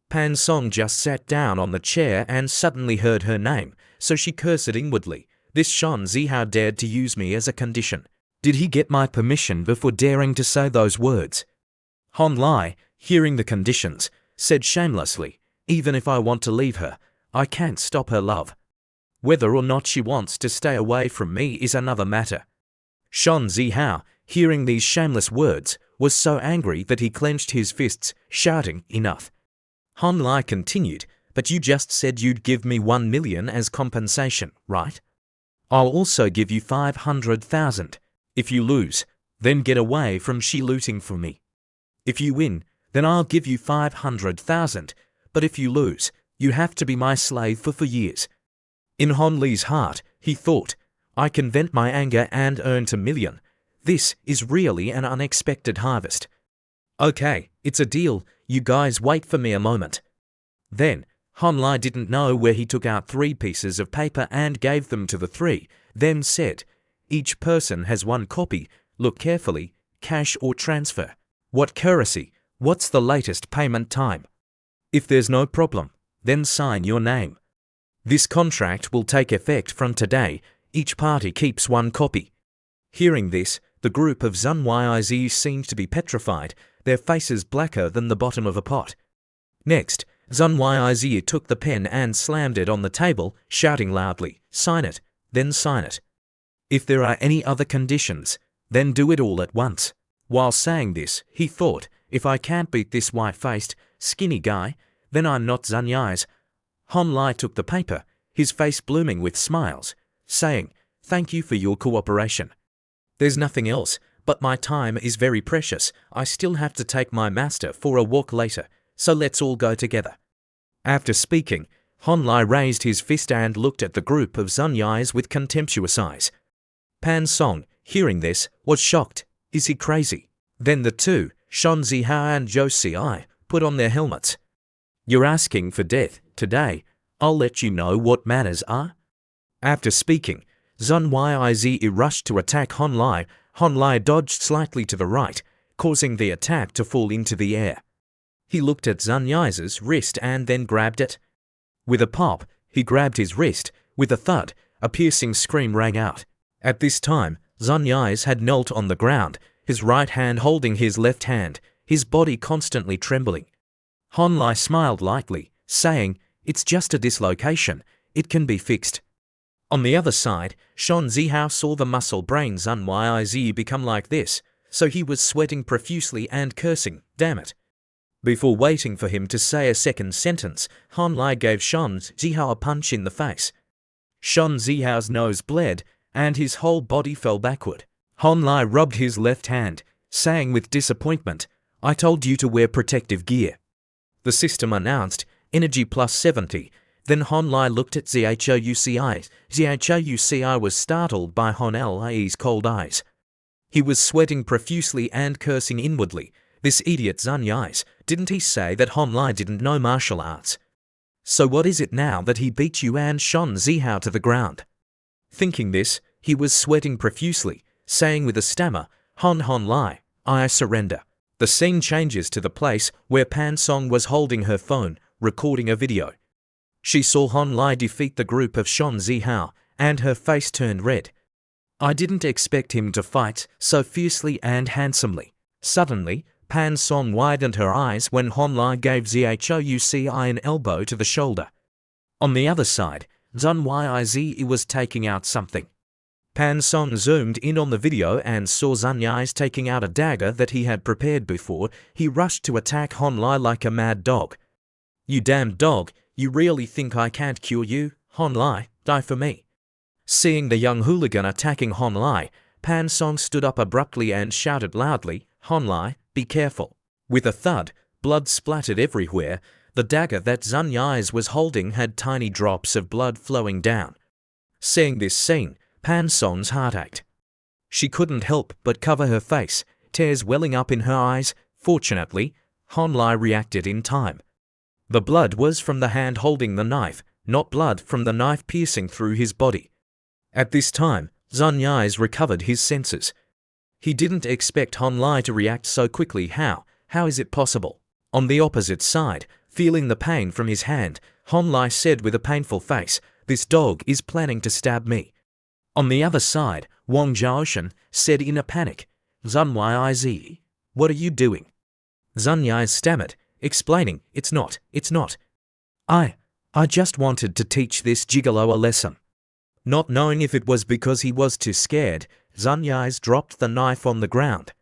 Pan Song just sat down on the chair and suddenly heard her name, so she cursed inwardly. This Shan Zihao dared to use me as a condition. Did he get my permission before daring to say those words? Han Lai, hearing the conditions, said shamelessly, "Even if I want to leave her, I can't stop her love. Whether or not she wants to stay away from me is another matter." Shan Zihao, hearing these shameless words, was so angry that he clenched his fists, shouting, "Enough." Han Lai continued, "But you just said you'd give me 1 million as compensation, right? I'll also give you 500,000. If you lose, then get away from she looting for me. If you win, then I'll give you 500,000. But if you lose, you have to be my slave for years." In Han Li's heart, he thought, "I can vent my anger and earn 2 million. This is really an unexpected harvest. Okay, it's a deal. You guys wait for me a moment." Then, Han Lai didn't know where he took out 3 pieces of paper and gave them to the 3, then said, "Each person has 1 copy. Look carefully, cash or transfer. What currency? What's the latest payment time? If there's no problem, then sign your name. This contract will take effect from today. Each party keeps 1 copy." Hearing this, the group of Zun Yiz seemed to be petrified, their faces blacker than the bottom of a pot. Next, Zun Yiz took the pen and slammed it on the table, shouting loudly, "Sign it, then sign it. If there are any other conditions, then do it all at once." While saying this, he thought, "If I can't beat this white-faced, skinny guy, then I'm not Zun Yiz." Han Lai took the paper, his face blooming with smiles, saying, "Thank you for your cooperation. There's nothing else, but my time is very precious. I still have to take my master for a walk later, so let's all go together." After speaking, Han Lai raised his fist and looked at the group of Zun Yiz with contemptuous eyes. Pan Song, hearing this, was shocked. Is he crazy? Then the 2, Shan Zihao and Zhou Xi, put on their helmets. "You're asking for death today. I'll let you know what manners are." After speaking, Zun Yiz rushed to attack Han Lai. Han Lai dodged slightly to the right, causing the attack to fall into the air. He looked at Zun Yiz's wrist and then grabbed it. With a pop, he grabbed his wrist. With a thud, a piercing scream rang out. At this time, Zun Yiz had knelt on the ground, his right hand holding his left hand, his body constantly trembling. Han Lai smiled lightly, saying, "It's just a dislocation. It can be fixed." On the other side, Shan Zihao saw the muscle brain Zun Yiz become like this, so he was sweating profusely and cursing, "Damn it." Before waiting for him to say a second sentence, Han Lai gave Shan Zihao a punch in the face. Shan Zihao's nose bled, and his whole body fell backward. Han Lai rubbed his left hand, saying with disappointment, "I told you to wear protective gear." The system announced, "Energy plus 70. Then Han Lai looked at Zhou. Zhou was startled by Han Lai's cold eyes. He was sweating profusely and cursing inwardly. This idiot Zun Yiz, didn't he say that Han Lai didn't know martial arts? So what is it now that he beat you and Shan Zihao to the ground? Thinking this, he was sweating profusely, saying with a stammer, Han Lai, I surrender." The scene changes to the place where Pan Song was holding her phone, recording a video. She saw Han Lai defeat the group of Shan Zihao, and her face turned red. "I didn't expect him to fight so fiercely and handsomely." Suddenly, Pan Song widened her eyes when Han Lai gave Zhou an elbow to the shoulder. On the other side, Zun Yiz was taking out something. Pan Song zoomed in on the video and saw Zun Yiz taking out a dagger that he had prepared before. He rushed to attack Han Lai like a mad dog. "You damned dog, you really think I can't cure you? Han Lai, die for me." Seeing the young hooligan attacking Han Lai, Pan Song stood up abruptly and shouted loudly, "Han Lai, be careful. With a thud, blood splattered everywhere. The dagger that Zun Yais was holding had tiny drops of blood flowing down. Seeing this scene, Pan Song's heart ached. She couldn't help but cover her face, tears welling up in her eyes. Fortunately, Hon Lai reacted in time. The blood was from the hand holding the knife, not blood from the knife piercing through his body. At this time, Zun Yais recovered his senses. He didn't expect Hon Lai to react so quickly. How is it possible? On the opposite side, feeling the pain from his hand, Hon Lai said with a painful face, "This dog is planning to stab me." On the other side, Wang Zhaoshan said in a panic, "Zun Yiz, what are you doing?" Zun Yais stammered, explaining, It's not. I just wanted to teach this gigolo a lesson." Not knowing if it was because he was too scared, Zun Yais dropped the knife on the ground.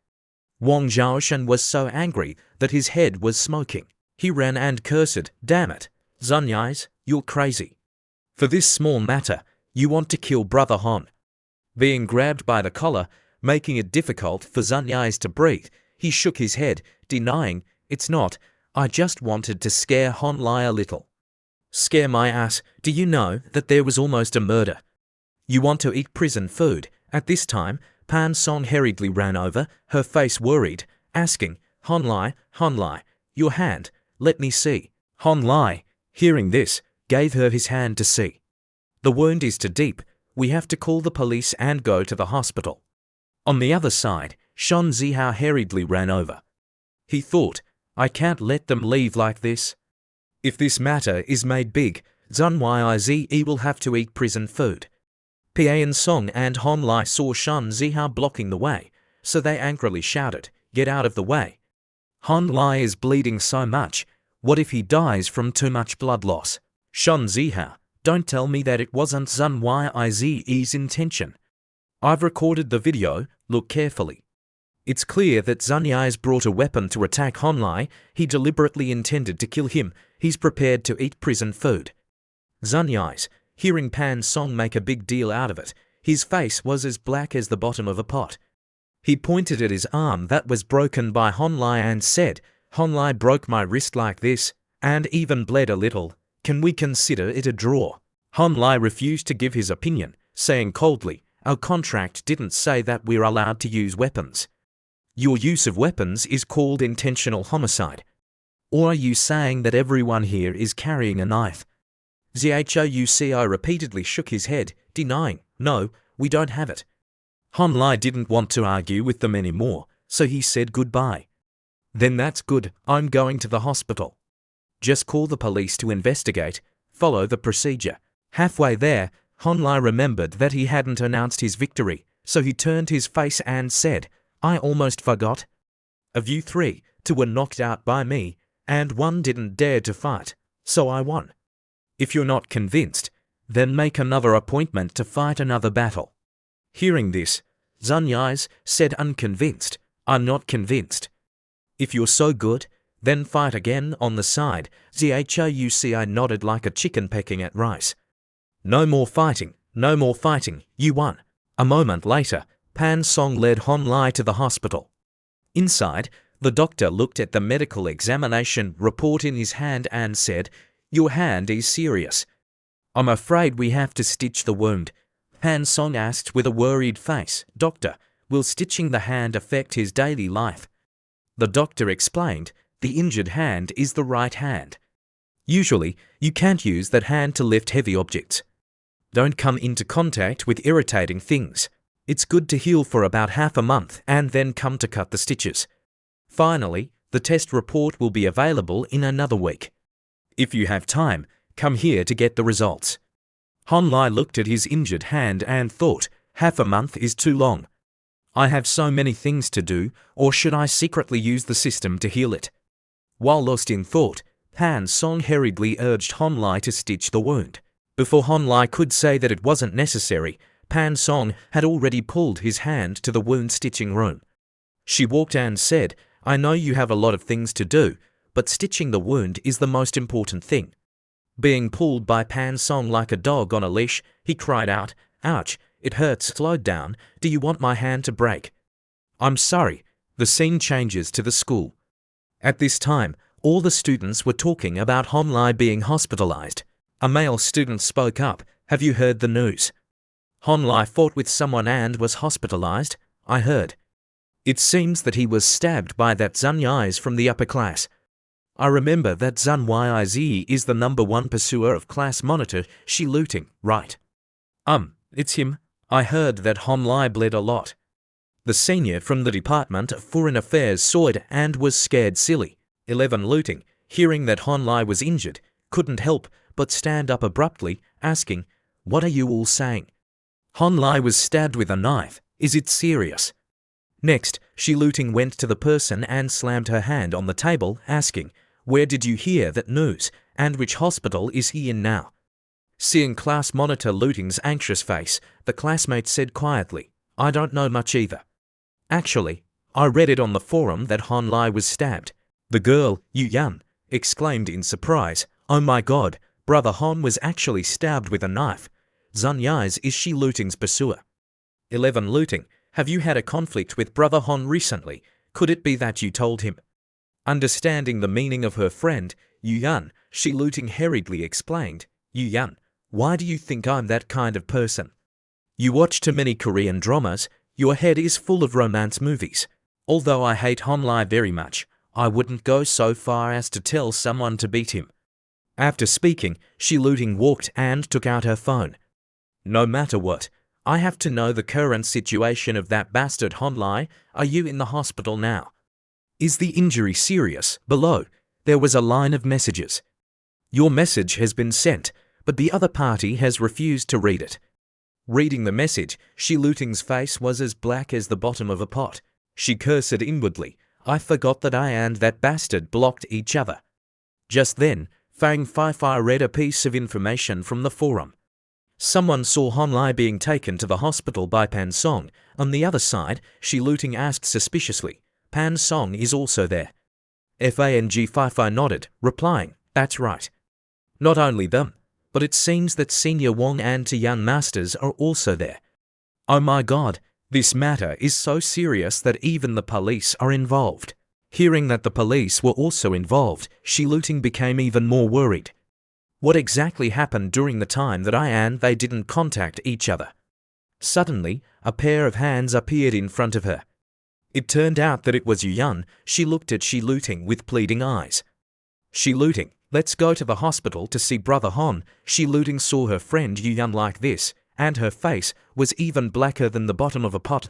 Wang Zhaoshan was so angry that his head was smoking. He ran and cursed, "Damn it, Zun Yais, you're crazy. For this small matter, you want to kill Brother Hon." Being grabbed by the collar, making it difficult for Zun Yais to breathe, he shook his head, denying, "It's not. I just wanted to scare Hon Lai a little." "Scare my ass. Do you know that there was almost a murder? You want to eat prison food?" At this time, Pan Song hurriedly ran over, her face worried, asking, Hon Lai, your hand, let me see." Hon Lai, hearing this, gave her his hand to see. "The wound is too deep. We have to call the police and go to the hospital." On the other side, Shan Zihao hurriedly ran over. He thought, "I can't let them leave like this. If this matter is made big, Zun Yize will have to eat prison food." Pian Song and Hon Lai saw Shan Zihao blocking the way, so they angrily shouted, "Get out of the way. Hon Lai is bleeding so much. What if he dies from too much blood loss?" "Shan Zihao, don't tell me that it wasn't Zun Yize's intention. I've recorded the video, look carefully. It's clear that Zun Yize brought a weapon to attack Hon Lai. He deliberately intended to kill him. He's prepared to eat prison food." Zun Yize, hearing Pan Song make a big deal out of it, his face was as black as the bottom of a pot. He pointed at his arm that was broken by Hon Lai and said, "Hon Lai broke my wrist like this, and even bled a little. Can we consider it a draw?" Hon Lai refused to give his opinion, saying coldly, "Our contract didn't say that we're allowed to use weapons. Your use of weapons is called intentional homicide. Or are you saying that everyone here is carrying a knife?" Zhouci repeatedly shook his head, denying, "No, we don't have it." Hon Lai didn't want to argue with them anymore, so he said goodbye. "Then that's good. I'm going to the hospital. Just call the police to investigate. Follow the procedure." Halfway there, Hon Lai remembered that he hadn't announced his victory, so he turned his face and said, "I almost forgot. Of you 3, 2 were knocked out by me, and 1 didn't dare to fight, so I won. If you're not convinced, then make another appointment to fight another battle." Hearing this, Zun Yize said unconvinced, "I'm not convinced." "If you're so good, then fight again on the side." Zhouci nodded like a chicken pecking at rice. No more fighting, you won." A moment later, Pan Song led Hon Lai to the hospital. Inside, the doctor looked at the medical examination report in his hand and said, "Your hand is serious. I'm afraid we have to stitch the wound." Pan Song asked with a worried face, "Doctor, will stitching the hand affect his daily life?" The doctor explained, "The injured hand is the right hand. Usually, you can't use that hand to lift heavy objects. Don't come into contact with irritating things. It's good to heal for about half a month and then come to cut the stitches. Finally, the test report will be available in another week. If you have time, come here to get the results." Hon Lai looked at his injured hand and thought, half a month is too long. I have so many things to do, or should I secretly use the system to heal it? While lost in thought, Pan Song hurriedly urged Hon Lai to stitch the wound. Before Hon Lai could say that it wasn't necessary, Pan Song had already pulled his hand to the wound stitching room. She walked and said, "I know you have a lot of things to do, but stitching the wound is the most important thing." Being pulled by Pan Song like a dog on a leash, he cried out, "Ouch, it hurts." Slowed down. "Do you want my hand to break?" "I'm sorry." The scene changes to the school. At this time, all the students were talking about Hon Lai being hospitalized. A male student spoke up. Have you heard the news? Hon Lai fought with someone and was hospitalized, I heard. It seems that he was stabbed by that Zun Yi's from the upper class. I remember that Zun Yiz is the #1 pursuer of class monitor Shi Luting, right? It's him. I heard that Hon Lai bled a lot. The senior from the Department of Foreign Affairs saw it and was scared silly. 11 Luting, hearing that Hon Lai was injured, couldn't help but stand up abruptly, asking, "What are you all saying? Hon Lai was stabbed with a knife. Is it serious?" Next, Shi Luting went to the person and slammed her hand on the table, asking, "Where did you hear that news, and which hospital is he in now?" Seeing class monitor Luting's anxious face, the classmate said quietly, "I don't know much either. Actually, I read it on the forum that Hon Lai was stabbed." The girl, Yu Yan, exclaimed in surprise, "Oh my god, brother Hon was actually stabbed with a knife. Zun Yi's is Shi Luting's pursuer." 11 Luting, have you had a conflict with brother Hon recently? Could it be that you told him? Understanding the meaning of her friend, Yu Yan, Shi Luting hurriedly explained, "Yu Yan, why do you think I'm that kind of person? You watch too many Korean dramas, your head is full of romance movies. Although I hate Hon Lai very much, I wouldn't go so far as to tell someone to beat him." After speaking, Shi Luting walked and took out her phone. "No matter what, I have to know the current situation of that bastard Hon Lai. Are you in the hospital now? Is the injury serious?" Below, there was a line of messages. "Your message has been sent, but the other party has refused to read it." Reading the message, Shi Luting's face was as black as the bottom of a pot. She cursed inwardly. I forgot that I and that bastard blocked each other. Just then, Fang Fai read a piece of information from the forum. Someone saw Hon Lai being taken to the hospital by Pan Song. On the other side, Shi Luting asked suspiciously, "Pan Song is also there?" Fang Fai nodded, replying, "That's right. Not only them, but it seems that Senior Wong and Tian Masters are also there. Oh my god, this matter is so serious that even the police are involved." Hearing that the police were also involved, Shi Luting became even more worried. What exactly happened during the time that I and they didn't contact each other? Suddenly, a pair of hands appeared in front of her. It turned out that it was Yu Yan. She looked at Shi Luting with pleading eyes. "Shi Luting, let's go to the hospital to see brother Hon." Shi Luting saw her friend Yu Yan like this, and her face was even blacker than the bottom of a pot.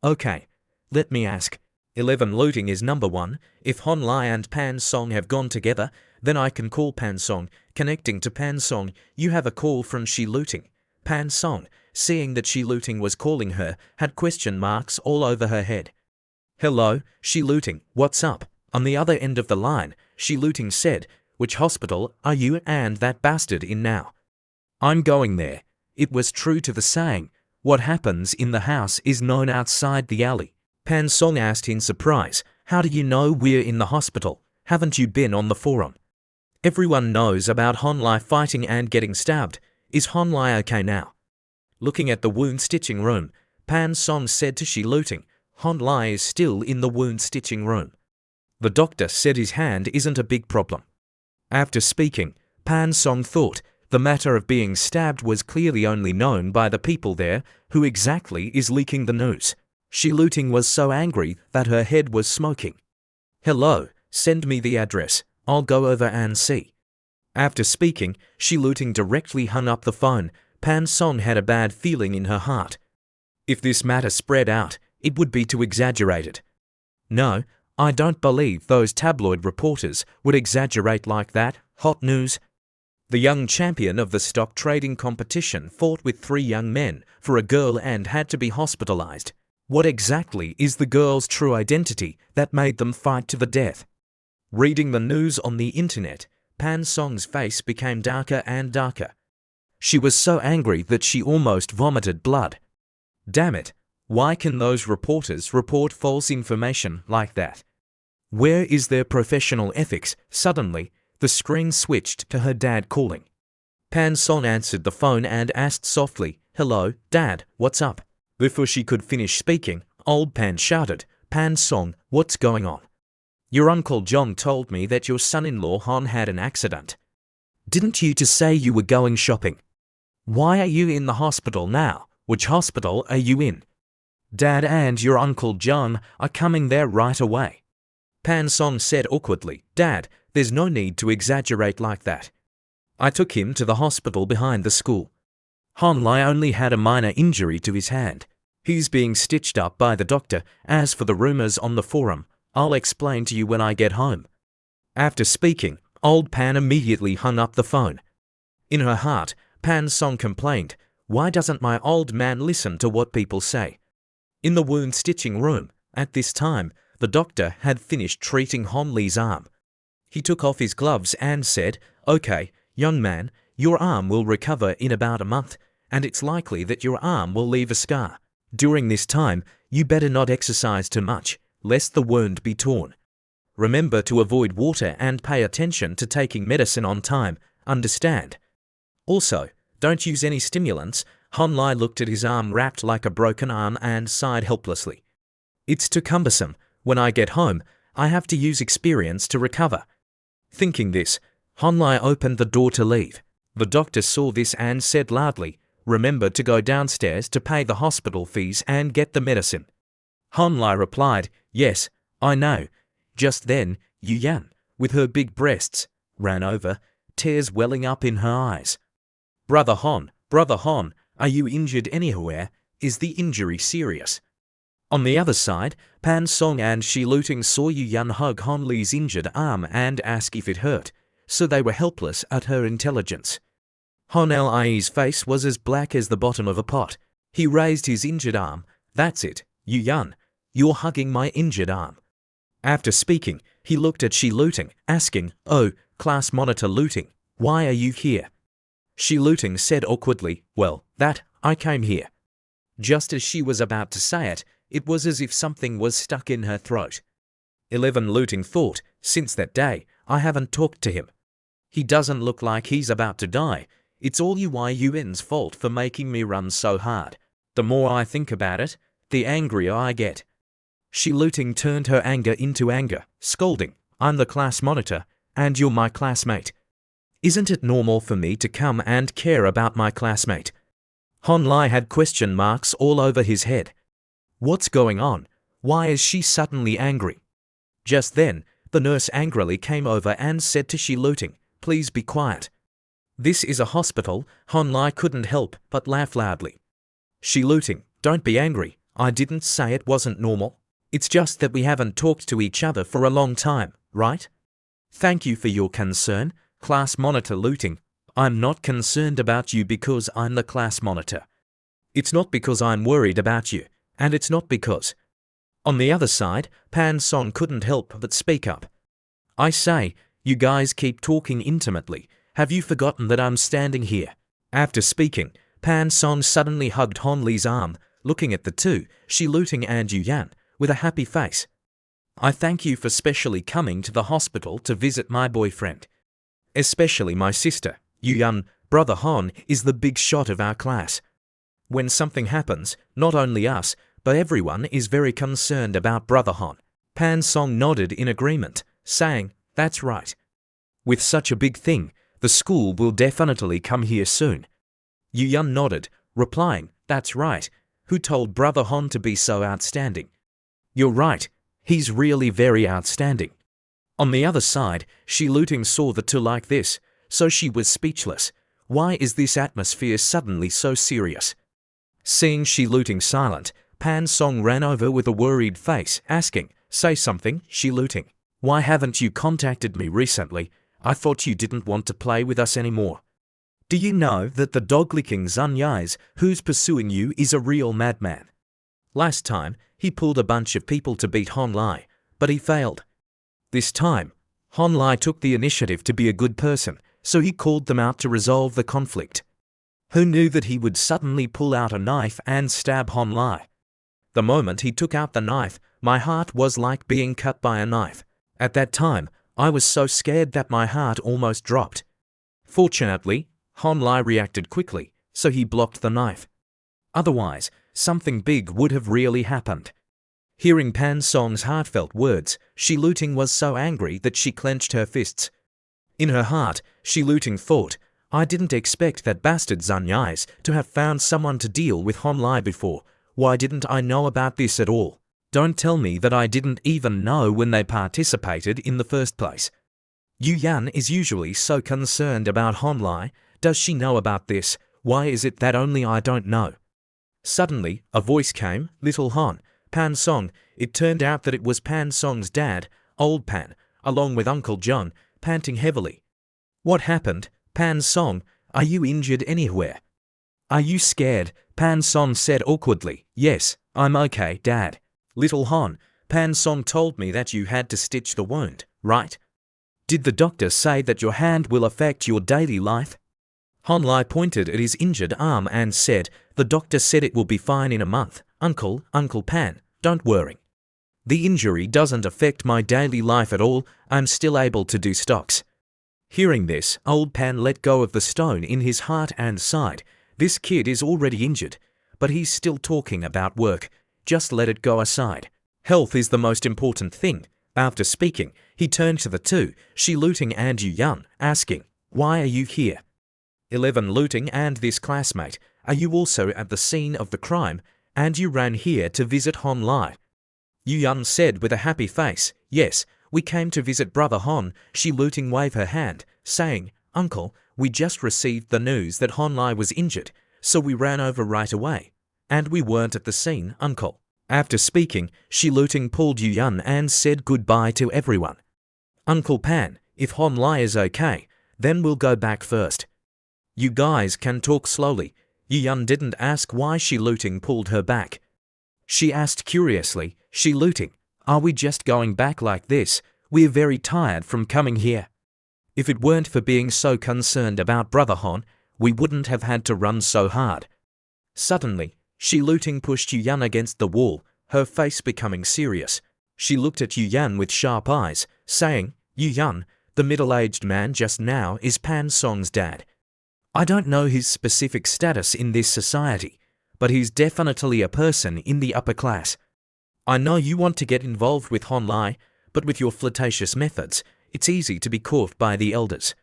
Okay. Let me ask. 11 Luting is #1. If Hon Lai and Pan Song have gone together, then I can call Pan Song. Connecting to Pan Song, you have a call from Shi Luting. Pan Song, seeing that Shi Luting was calling her, had question marks all over her head. "Hello, Shi Luting, what's up?" On the other end of the line, Shi Luting said, "Which hospital are you and that bastard in now?" "I'm going there." It was true to the saying, "What happens in the house is known outside the alley." Pan Song asked in surprise, "How do you know we're in the hospital? Haven't you been on the forum? Everyone knows about Hon Lai fighting and getting stabbed. Is Hon Lai okay now?" Looking at the wound stitching room, Pan Song said to Shi Luting, "Hon Lai is still in the wound stitching room. The doctor said his hand isn't a big problem." After speaking, Pan Song thought the matter of being stabbed was clearly only known by the people there. Who exactly is leaking the news? Shi Luting was so angry that her head was smoking. "Hello, send me the address. I'll go over and see." After speaking, Shi Luting directly hung up the phone. Pan Song had a bad feeling in her heart. If this matter spread out, it would be too exaggerated. No, I don't believe those tabloid reporters would exaggerate like that. Hot news. The young champion of the stock trading competition fought with 3 young men for a girl and had to be hospitalized. What exactly is the girl's true identity that made them fight to the death? Reading the news on the internet, Pan Song's face became darker and darker. She was so angry that she almost vomited blood. Damn it, why can those reporters report false information like that? Where is their professional ethics? Suddenly, the screen switched to her dad calling. Pan Song answered the phone and asked softly, "Hello, Dad, what's up?" Before she could finish speaking, old Pan shouted, "Pan Song, what's going on? Your Uncle John told me that your son-in-law Han had an accident. Didn't you just say you were going shopping? Why are you in the hospital now? Which hospital are you in? Dad and your Uncle John are coming there right away. Pan Song said awkwardly, Dad, there's no need to exaggerate like that. I took him to the hospital behind the school. Han Lai only had a minor injury to his hand. He's being stitched up by the doctor. As for the rumors on the forum, I'll explain to you when I get home. After speaking, old Pan immediately hung up the phone. In her heart, Pan Song complained, why doesn't my old man listen to what people say? In the wound stitching room, at this time, the doctor had finished treating Hon Lee's arm. He took off his gloves and said, okay, young man, your arm will recover in about a month, and it's likely that your arm will leave a scar. During this time, you better not exercise too much, lest the wound be torn. Remember to avoid water and pay attention to taking medicine on time, understand? Also, don't use any stimulants. Han Lai looked at his arm wrapped like a broken arm and sighed helplessly. It's too cumbersome. When I get home, I have to use experience to recover. Thinking this, Han Lai opened the door to leave. The doctor saw this and said loudly, remember to go downstairs to pay the hospital fees and get the medicine. Han Lai replied, yes, I know. Just then, Yu Yan, with her big breasts, ran over, tears welling up in her eyes. Brother Han, are you injured anywhere? Is the injury serious? On the other side, Pan Song and Shi Luting saw Yu Yan hug Hon Lee's injured arm and ask if it hurt, so they were helpless at her intelligence. Hon Lie's face was as black as the bottom of a pot. He raised his injured arm. That's it, Yu Yan, you're hugging my injured arm. After speaking, he looked at Shi Luting, asking, oh, class monitor Luting, why are you here? Shi Luting said awkwardly, well, I came here. Just as she was about to say it, it was as if something was stuck in her throat. 11 Luting thought, since that day, I haven't talked to him. He doesn't look like he's about to die. It's all Yun's fault for making me run so hard. The more I think about it, the angrier I get. Shi Luting turned her anger into anger, scolding, I'm the class monitor, and you're my classmate. Isn't it normal for me to come and care about my classmate? Hon Lai had question marks all over his head. What's going on? Why is she suddenly angry? Just then, the nurse angrily came over and said to Shi Luting, please be quiet. This is a hospital. Hon Lai couldn't help but laugh loudly. Shi Luting, don't be angry. I didn't say it wasn't normal. It's just that we haven't talked to each other for a long time, right? Thank you for your concern, class monitor Luting. I'm not concerned about you because I'm the class monitor. It's not because I'm worried about you, and it's not because. On the other side, Pan Song couldn't help but speak up. I say, you guys keep talking intimately. Have you forgotten that I'm standing here? After speaking, Pan Song suddenly hugged Hon Lee's arm, looking at the two, Shi Luting and Yu Yan, with a happy face. I thank you for specially coming to the hospital to visit my boyfriend. Especially my sister. Yu Yan, brother Han, is the big shot of our class. When something happens, not only us, but everyone is very concerned about brother Han. Pan Song nodded in agreement, saying, that's right. With such a big thing, the school will definitely come here soon. Yu Yan nodded, replying, that's right. Who told brother Han to be so outstanding? You're right. He's really very outstanding. On the other side, Shi Luting saw the two like this, so she was speechless. Why is this atmosphere suddenly so serious? Seeing Shi Luting silent, Pan Song ran over with a worried face, asking, say something, Shi Luting. Why haven't you contacted me recently? I thought you didn't want to play with us anymore. Do you know that the dog-licking Zun Yais who's pursuing you is a real madman? Last time, he pulled a bunch of people to beat Hon Lai, but he failed. This time, Hon Lai took the initiative to be a good person, so he called them out to resolve the conflict. Who knew that he would suddenly pull out a knife and stab Hon Lai? The moment he took out the knife, my heart was like being cut by a knife. At that time, I was so scared that my heart almost dropped. Fortunately, Hon Lai reacted quickly, so he blocked the knife. Otherwise, something big would have really happened. Hearing Pan Song's heartfelt words, Shi Luting was so angry that she clenched her fists. In her heart, Shi Luting thought, I didn't expect that bastard Zun Yais to have found someone to deal with Hon Lai before. Why didn't I know about this at all? Don't tell me that I didn't even know when they participated in the first place. Yu Yan is usually so concerned about Hon Lai. Does she know about this? Why is it that only I don't know? Suddenly, a voice came, Little Hon, Pan Song. It turned out that it was Pan Song's dad, Old Pan, along with Uncle John, panting heavily. What happened, Pan Song? Are you injured anywhere? Are you scared? Pan Song said awkwardly. Yes, I'm okay, Dad. Little Hon, Pan Song told me that you had to stitch the wound, right? Did the doctor say that your hand will affect your daily life? Hon Lai pointed at his injured arm and said, the doctor said it will be fine in a month. Uncle Pan, don't worry. The injury doesn't affect my daily life at all. I'm still able to do stocks. Hearing this, Old Pan let go of the stone in his heart and sighed. This kid is already injured, but he's still talking about work. Just let it go aside. Health is the most important thing. After speaking, he turned to the two, Shi Luting and Yu Yan, asking, why are you here? 11 Luting and this classmate, are you also at the scene of the crime, and you ran here to visit Hon Lai? Yu Yan said with a happy face, yes, we came to visit Brother Hon. Shi Luting waved her hand, saying, Uncle, we just received the news that Hon Lai was injured, so we ran over right away. And we weren't at the scene, Uncle. After speaking, Shi Luting pulled Yu Yan and said goodbye to everyone. Uncle Pan, if Hon Lai is okay, then we'll go back first. You guys can talk slowly. Yu Yan didn't ask why Shi Luting pulled her back. She asked curiously, Shi Luting, are we just going back like this? We're very tired from coming here. If it weren't for being so concerned about Brother Hon, we wouldn't have had to run so hard. Suddenly, Shi Luting pushed Yu Yan against the wall, her face becoming serious. She looked at Yu Yan with sharp eyes, saying, Yu Yan, the middle-aged man just now is Pan Song's dad. I don't know his specific status in this society, but he's definitely a person in the upper class. I know you want to get involved with Hon Lai, but with your flirtatious methods, it's easy to be caught by the elders.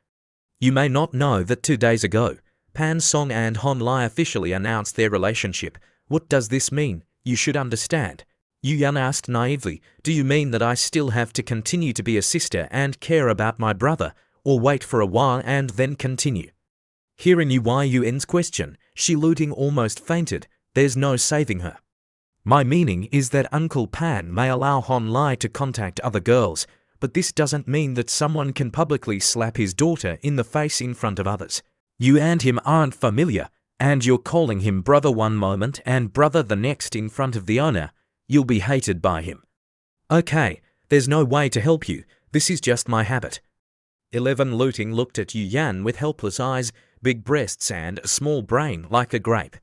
You may not know that 2 days ago, Pan Song and Hon Lai officially announced their relationship. What does this mean? You should understand. Yu Yan asked naively, do you mean that I still have to continue to be a sister and care about my brother, or wait for a while and then continue? Hearing Yu Yun's question, Shi Luting almost fainted. There's no saving her. My meaning is that Uncle Pan may allow Hon Lai to contact other girls, but this doesn't mean that someone can publicly slap his daughter in the face in front of others. You and him aren't familiar, and you're calling him brother one moment and brother the next in front of the owner. You'll be hated by him. Okay, there's no way to help you. This is just my habit. 11 Luting looked at Yu Yan with helpless eyes, big breasts and a small brain like a grape.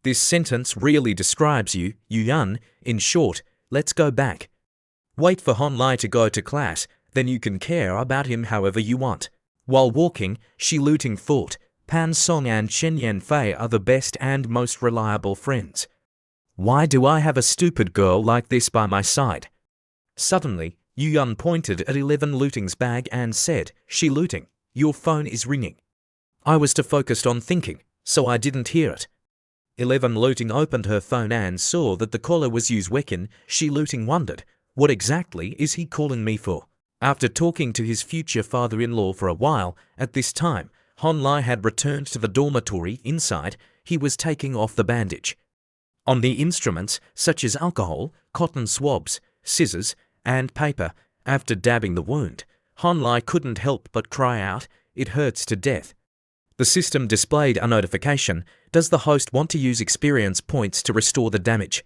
This sentence really describes you, Yu Yan. In short, let's go back. Wait for Hon Lai to go to class, then you can care about him however you want. While walking, Shi Luting thought, Pan Song and Chen Yanfei are the best and most reliable friends. Why do I have a stupid girl like this by my side? Suddenly, Yu Yan pointed at 11 Luting's bag and said, Shi Luting, your phone is ringing. I was too focused on thinking, so I didn't hear it. 11 Luting opened her phone and saw that the caller was Yu Wekin. Shi Luting wondered, what exactly is he calling me for? After talking to his future father-in-law for a while, at this time, Hon Lai had returned to the dormitory. Inside, he was taking off the bandage. On the instruments, such as alcohol, cotton swabs, scissors, and paper, after dabbing the wound, Hon Lai couldn't help but cry out, it hurts to death. The system displayed a notification, does the host want to use experience points to restore the damage?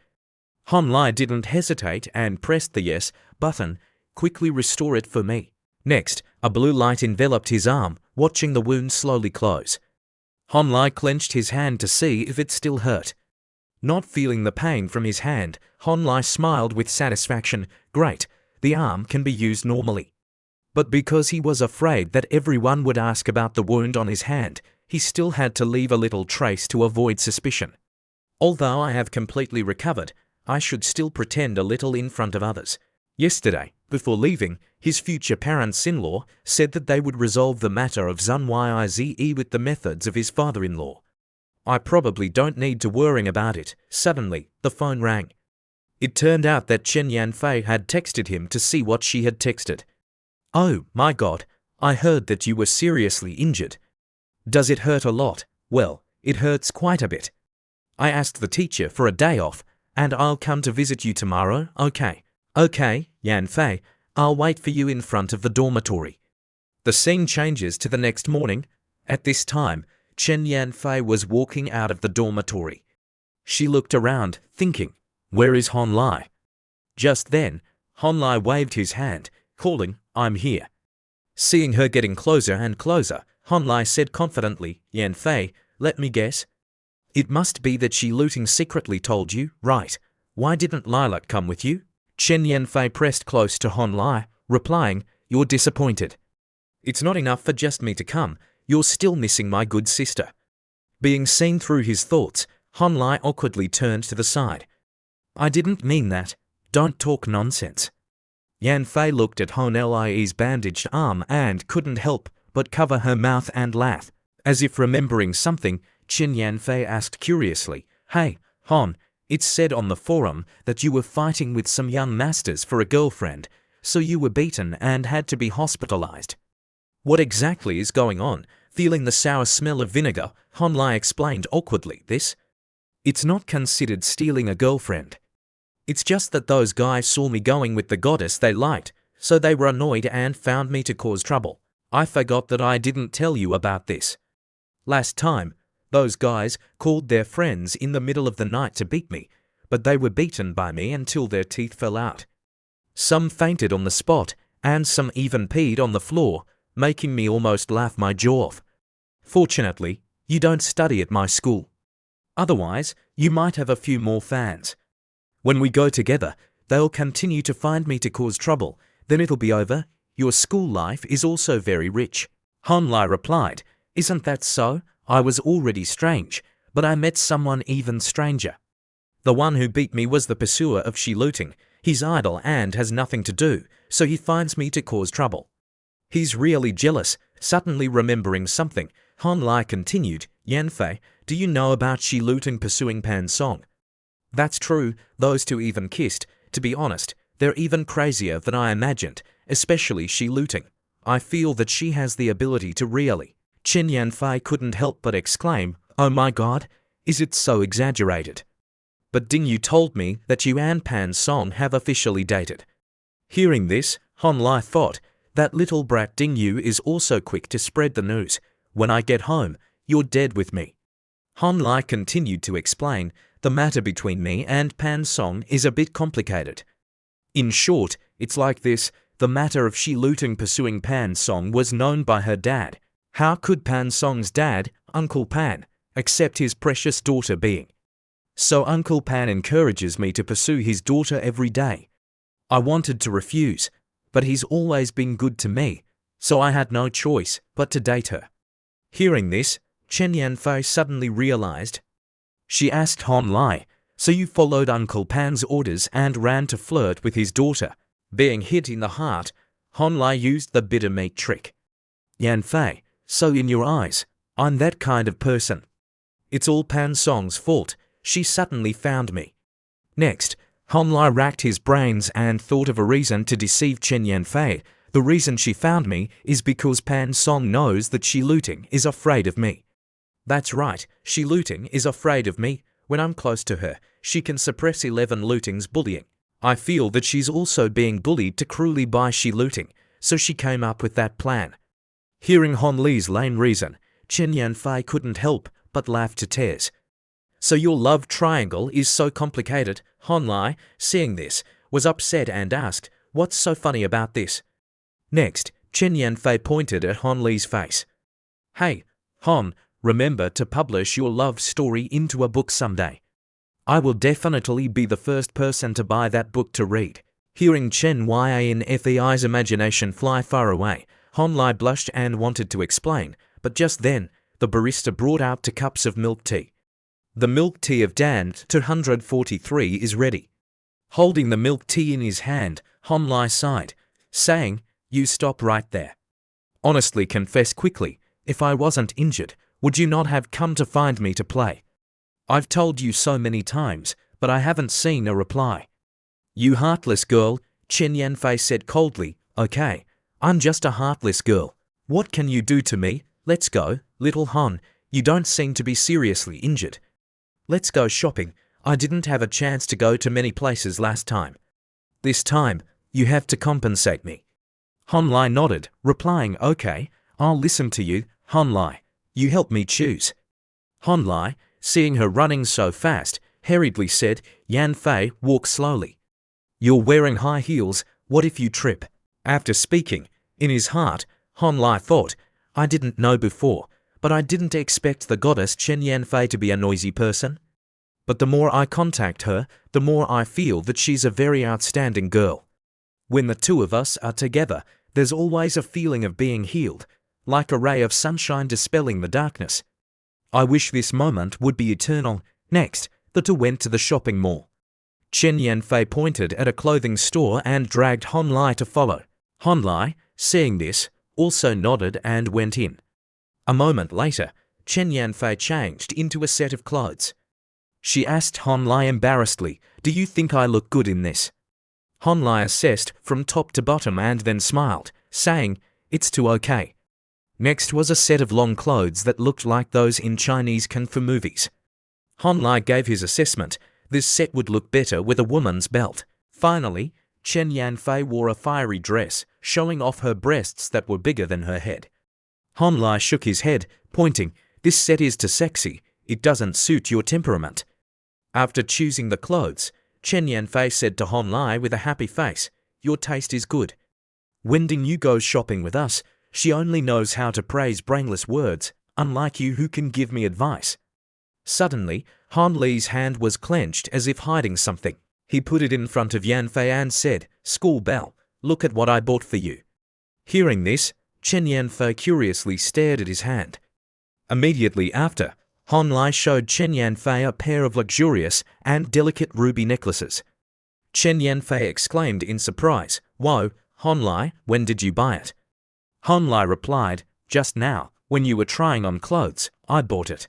Hon Lai didn't hesitate and pressed the yes button, quickly restore it for me. Next, a blue light enveloped his arm, watching the wound slowly close. Hon Lai clenched his hand to see if it still hurt. Not feeling the pain from his hand, Hon Lai smiled with satisfaction. Great, the arm can be used normally. But because he was afraid that everyone would ask about the wound on his hand, he still had to leave a little trace to avoid suspicion. Although I have completely recovered, I should still pretend a little in front of others. Yesterday, before leaving, his future parents-in-law said that they would resolve the matter of Zunyize with the methods of his father-in-law. I probably don't need to worrying about it. Suddenly, the phone rang. It turned out that Chen Yanfei had texted him to see what she had texted. "Oh, my God, I heard that you were seriously injured. Does it hurt a lot?" "Well, it hurts quite a bit. I asked the teacher for a day off, and I'll come to visit you tomorrow, okay?" "Okay, Yanfei, I'll wait for you in front of the dormitory." The scene changes to the next morning. At this time, Chen Yanfei was walking out of the dormitory. She looked around, thinking, "Where is Hon Lai?" Just then, Hon Lai waved his hand, calling, "I'm here." Seeing her getting closer and closer, Hon Lai said confidently, "Yanfei, let me guess. It must be that Shi Luting secretly told you, right? Why didn't Lilac come with you?" Chen Yanfei pressed close to Hon Lai, replying, "You're disappointed. It's not enough for just me to come, you're still missing my good sister." Being seen through his thoughts, Hon Lai awkwardly turned to the side. "I didn't mean that. Don't talk nonsense." Yanfei looked at Hon Lai's bandaged arm and couldn't help but cover her mouth and laugh. As if remembering something, Chen Yanfei asked curiously, "Hey, Hon, it's said on the forum that you were fighting with some young masters for a girlfriend, so you were beaten and had to be hospitalized. What exactly is going on?" Feeling the sour smell of vinegar, Hon Lai explained awkwardly, "It's not considered stealing a girlfriend. It's just that those guys saw me going with the goddess they liked, so they were annoyed and found me to cause trouble. I forgot that I didn't tell you about this. Last time, those guys called their friends in the middle of the night to beat me, but they were beaten by me until their teeth fell out. Some fainted on the spot, and some even peed on the floor, making me almost laugh my jaw off. Fortunately, you don't study at my school. Otherwise, you might have a few more fans. When we go together, they'll continue to find me to cause trouble, then it'll be over. Your school life is also very rich." Hon Lai replied, "Isn't that so? I was already strange, but I met someone even stranger. The one who beat me was the pursuer of Shi Luting. He's idle and has nothing to do, so he finds me to cause trouble. He's really jealous." Suddenly remembering something, Hon Lai continued, "Yanfei, do you know about Shi Luting pursuing Pan Song?" "That's true, those two even kissed. To be honest, they're even crazier than I imagined, especially Shi Luting. I feel that she has the ability to really..." Chen Yanfei couldn't help but exclaim, "Oh my God, is it so exaggerated? But Ding Yu told me that you and Pan Song have officially dated." Hearing this, Hon Lai thought, "That little brat Ding Yu is also quick to spread the news. When I get home, you're dead with me." Hon Lai continued to explain, "The matter between me and Pan Song is a bit complicated. In short, it's like this. The matter of Shi Luting pursuing Pan Song was known by her dad. How could Pan Song's dad, Uncle Pan, accept his precious daughter being? So Uncle Pan encourages me to pursue his daughter every day. I wanted to refuse, but he's always been good to me, so I had no choice but to date her." Hearing this, Chen Yanfei suddenly realized. She asked Hon Lai, "So you followed Uncle Pan's orders and ran to flirt with his daughter?" Being hit in the heart, Hon Lai used the bitter meat trick. "Yanfei, so in your eyes, I'm that kind of person. It's all Pan Song's fault. She suddenly found me." Next, Hon Lai racked his brains and thought of a reason to deceive Chen Yanfei. "The reason she found me is because Pan Song knows that Shi Luting is afraid of me." "That's right, Shi Luting is afraid of me. When I'm close to her, she can suppress 11 Luting's bullying. I feel that she's also being bullied to cruelly by Shi Luting, so she came up with that plan." Hearing Hon Lai's lame reason, Chen Yanfei couldn't help but laugh to tears. "So your love triangle is so complicated?" Hon Lai, seeing this, was upset and asked, "What's so funny about this?" Next, Chen Yanfei pointed at Hon Lai's face. "Hey, Hon, remember to publish your love story into a book someday. I will definitely be the first person to buy that book to read." Hearing Chen Yanfei's imagination fly far away, Hon Lai blushed and wanted to explain, but just then, the barista brought out 2 cups of milk tea. "The milk tea of Dan 243 is ready." Holding the milk tea in his hand, Han Lai sighed, saying, "You stop right there. Honestly confess quickly, if I wasn't injured, would you not have come to find me to play? I've told you so many times, but I haven't seen a reply." "You heartless girl," Chen Yanfei said coldly. "Okay, I'm just a heartless girl. What can you do to me? Let's go, little Han, you don't seem to be seriously injured. Let's go shopping. I didn't have a chance to go to many places last time. This time, you have to compensate me." Han Lai nodded, replying, "Okay, I'll listen to you, Han Lai. You help me choose." Han Lai, seeing her running so fast, hurriedly said, "Yan Fei, walk slowly. You're wearing high heels, what if you trip?" After speaking, in his heart, Han Lai thought, "I didn't know before, but I didn't expect the goddess Chen Yanfei to be a noisy person. But the more I contact her, the more I feel that she's a very outstanding girl. When the two of us are together, there's always a feeling of being healed, like a ray of sunshine dispelling the darkness. I wish this moment would be eternal." Next, the two went to the shopping mall. Chen Yanfei pointed at a clothing store and dragged Han Lai to follow. Han Lai, seeing this, also nodded and went in. A moment later, Chen Yanfei changed into a set of clothes. She asked Han Lai embarrassedly, "Do you think I look good in this?" Han Lai assessed from top to bottom and then smiled, saying, "It's too okay." Next was a set of long clothes that looked like those in Chinese kung fu movies. Han Lai gave his assessment. This set would look better with a woman's belt. Finally, Chen Yanfei wore a fiery dress, showing off her breasts that were bigger than her head. Han Lai shook his head, pointing, "This set is too sexy. It doesn't suit your temperament." After choosing the clothes, Chen Yanfei said to Han Lai with a happy face, "Your taste is good. When Ding Yu goes shopping with us, she only knows how to praise brainless words, unlike you who can give me advice." Suddenly, Han Li's hand was clenched as if hiding something. He put it in front of Yanfei and said, "School bell, look at what I bought for you." Hearing this, Chen Yanfei curiously stared at his hand. Immediately after, Han Lai showed Chen Yanfei a pair of luxurious and delicate ruby necklaces. Chen Yanfei exclaimed in surprise, "Whoa, Han Lai, when did you buy it?" Han Lai replied, "Just now, when you were trying on clothes, I bought it."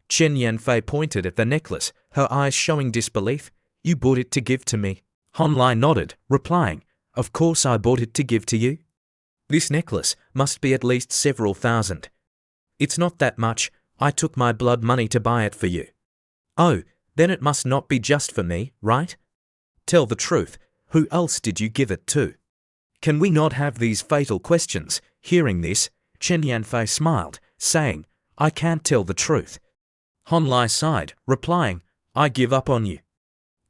Chen Yanfei pointed at the necklace, her eyes showing disbelief. "You bought it to give to me?" Han Lai nodded, replying, "Of course I bought it to give to you. This necklace must be at least several thousand. It's not that much. I took my blood money to buy it for you." "Oh, then it must not be just for me, right? Tell the truth, who else did you give it to? Can we not have these fatal questions?" Hearing this, Chen Yanfei smiled, saying, "I can't tell the truth." Han Lai sighed, replying, "I give up on you.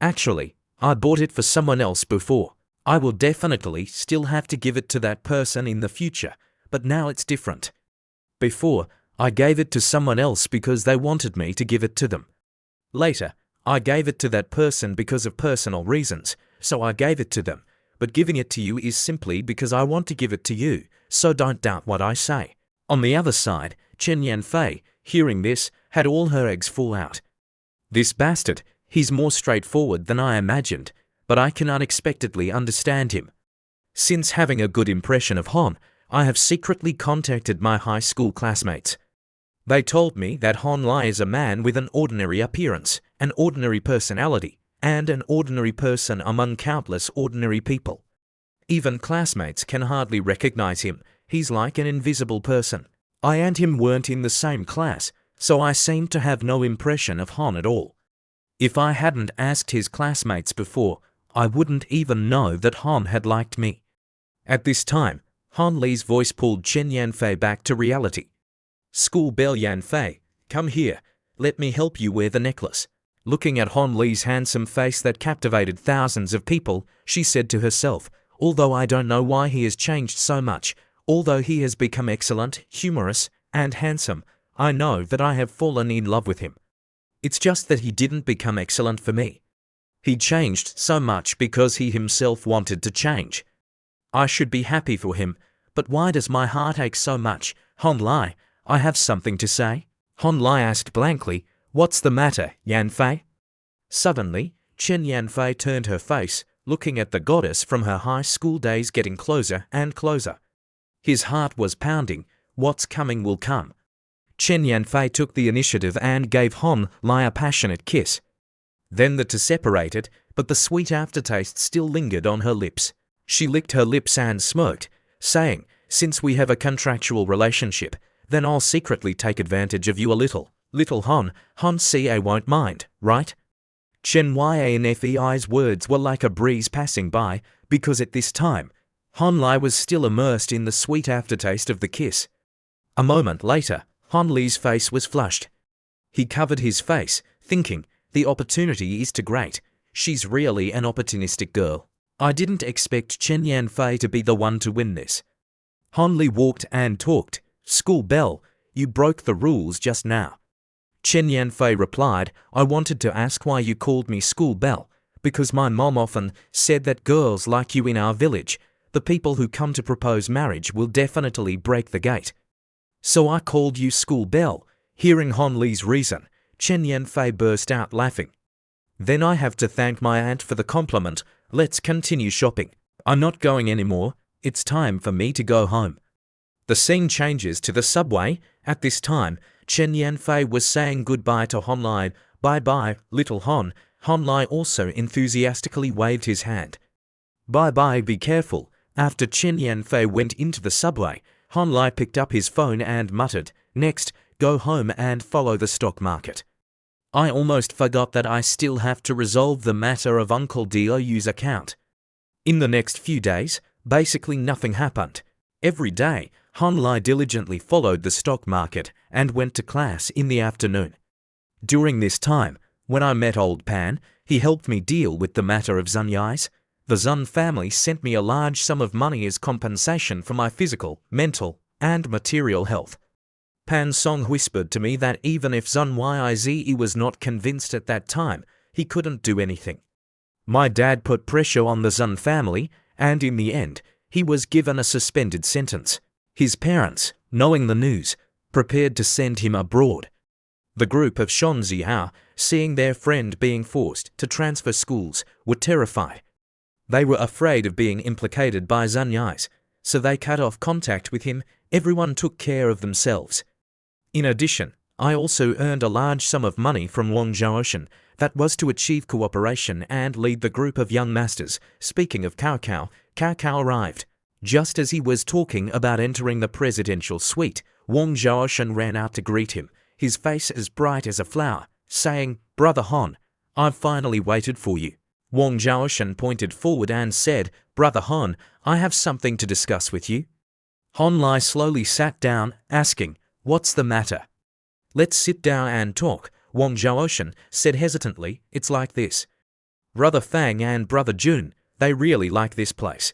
Actually, I bought it for someone else before. I will definitely still have to give it to that person in the future, but now it's different. Before, I gave it to someone else because they wanted me to give it to them. Later, I gave it to that person because of personal reasons, so I gave it to them, but giving it to you is simply because I want to give it to you, so don't doubt what I say." On the other side, Chen Yanfei, hearing this, had all her eggs fall out. "This bastard, he's more straightforward than I imagined, but I can unexpectedly understand him. Since having a good impression of Han, I have secretly contacted my high school classmates. They told me that Han Lai is a man with an ordinary appearance, an ordinary personality, and an ordinary person among countless ordinary people. Even classmates can hardly recognize him. He's like an invisible person. I and him weren't in the same class, so I seemed to have no impression of Han at all. If I hadn't asked his classmates before, I wouldn't even know that Han had liked me." At this time, Han Li's voice pulled Chen Yanfei back to reality. "School bell Yanfei, come here, let me help you wear the necklace." Looking at Han Li's handsome face that captivated thousands of people, she said to herself, "Although I don't know why he has changed so much, although he has become excellent, humorous, and handsome, I know that I have fallen in love with him. It's just that he didn't become excellent for me. He changed so much because he himself wanted to change. I should be happy for him, but why does my heart ache so much? Han Lai, I have something to say." Han Lai asked blankly, "What's the matter, Yanfei?" Suddenly, Chen Yanfei turned her face, looking at the goddess from her high school days getting closer and closer. His heart was pounding. What's coming will come. Chen Yanfei took the initiative and gave Han Lai a passionate kiss. Then the two separated, but the sweet aftertaste still lingered on her lips. She licked her lips and smirked, saying, "Since we have a contractual relationship, then I'll secretly take advantage of you a little. Little Han Ca won't mind, right?" Chen Yanfei's words were like a breeze passing by, because at this time, Han Lai was still immersed in the sweet aftertaste of the kiss. A moment later, Han Li's face was flushed. He covered his face, thinking, the opportunity is too great. She's really an opportunistic girl. I didn't expect Chen Yanfei to be the one to win this. Han Li walked and talked. "School bell, you broke the rules just now." Chen Yanfei replied, "I wanted to ask why you called me school bell, because my mom often said that girls like you in our village, the people who come to propose marriage, will definitely break the gate. So I called you school bell." Hearing Han Li's reason, Chen Yanfei burst out laughing. "Then I have to thank my aunt for the compliment. Let's continue shopping. I'm not going anymore. It's time for me to go home." The scene changes to the subway. At this time, Chen Yanfei was saying goodbye to Han Lai. "Bye-bye, little Han." Han Lai also enthusiastically waved his hand. "Bye-bye, be careful." After Chen Yanfei went into the subway, Han Lai picked up his phone and muttered, "Next, go home and follow the stock market. I almost forgot that I still have to resolve the matter of Uncle Diou's account." In the next few days, basically nothing happened. Every day, Han Lai diligently followed the stock market and went to class in the afternoon. During this time, when I met old Pan, he helped me deal with the matter of Zunyai's. The Zun family sent me a large sum of money as compensation for my physical, mental, and material health. Pan Song whispered to me that even if Zun Yize was not convinced at that time, he couldn't do anything. My dad put pressure on the Zun family, and in the end, he was given a suspended sentence. His parents, knowing the news, prepared to send him abroad. The group of Shon Zihao, seeing their friend being forced to transfer schools, were terrified. They were afraid of being implicated by Zunyai's, so they cut off contact with him. Everyone took care of themselves. In addition, I also earned a large sum of money from Wang Zhaoshan that was to achieve cooperation and lead the group of young masters. Speaking of Cao Cao arrived. Just as he was talking about entering the presidential suite, Wang Zhaoshan ran out to greet him, his face as bright as a flower, saying, "Brother Han, I've finally waited for you." Wang Zhaoshan pointed forward and said, "Brother Han, I have something to discuss with you." Han Lai slowly sat down, asking, "What's the matter?" "Let's sit down and talk," Wang Zhaoshan said hesitantly. "It's like this. Brother Fang and Brother Jun, they really like this place.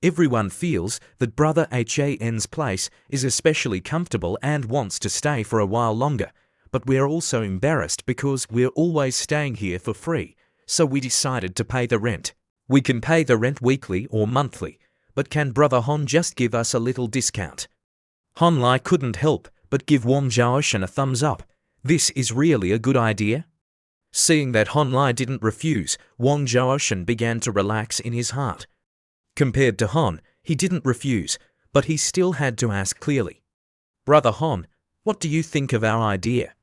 Everyone feels that Brother Han's place is especially comfortable and wants to stay for a while longer, but we're also embarrassed because we're always staying here for free, so we decided to pay the rent. We can pay the rent weekly or monthly, but can Brother Han just give us a little discount?" Han Lai couldn't help but give Wang Zhaoshan a thumbs up. This is really a good idea. Seeing that Han Lai didn't refuse, Wang Zhaoshan began to relax in his heart. Compared to Han, he didn't refuse, but he still had to ask clearly. "Brother Han, what do you think of our idea?"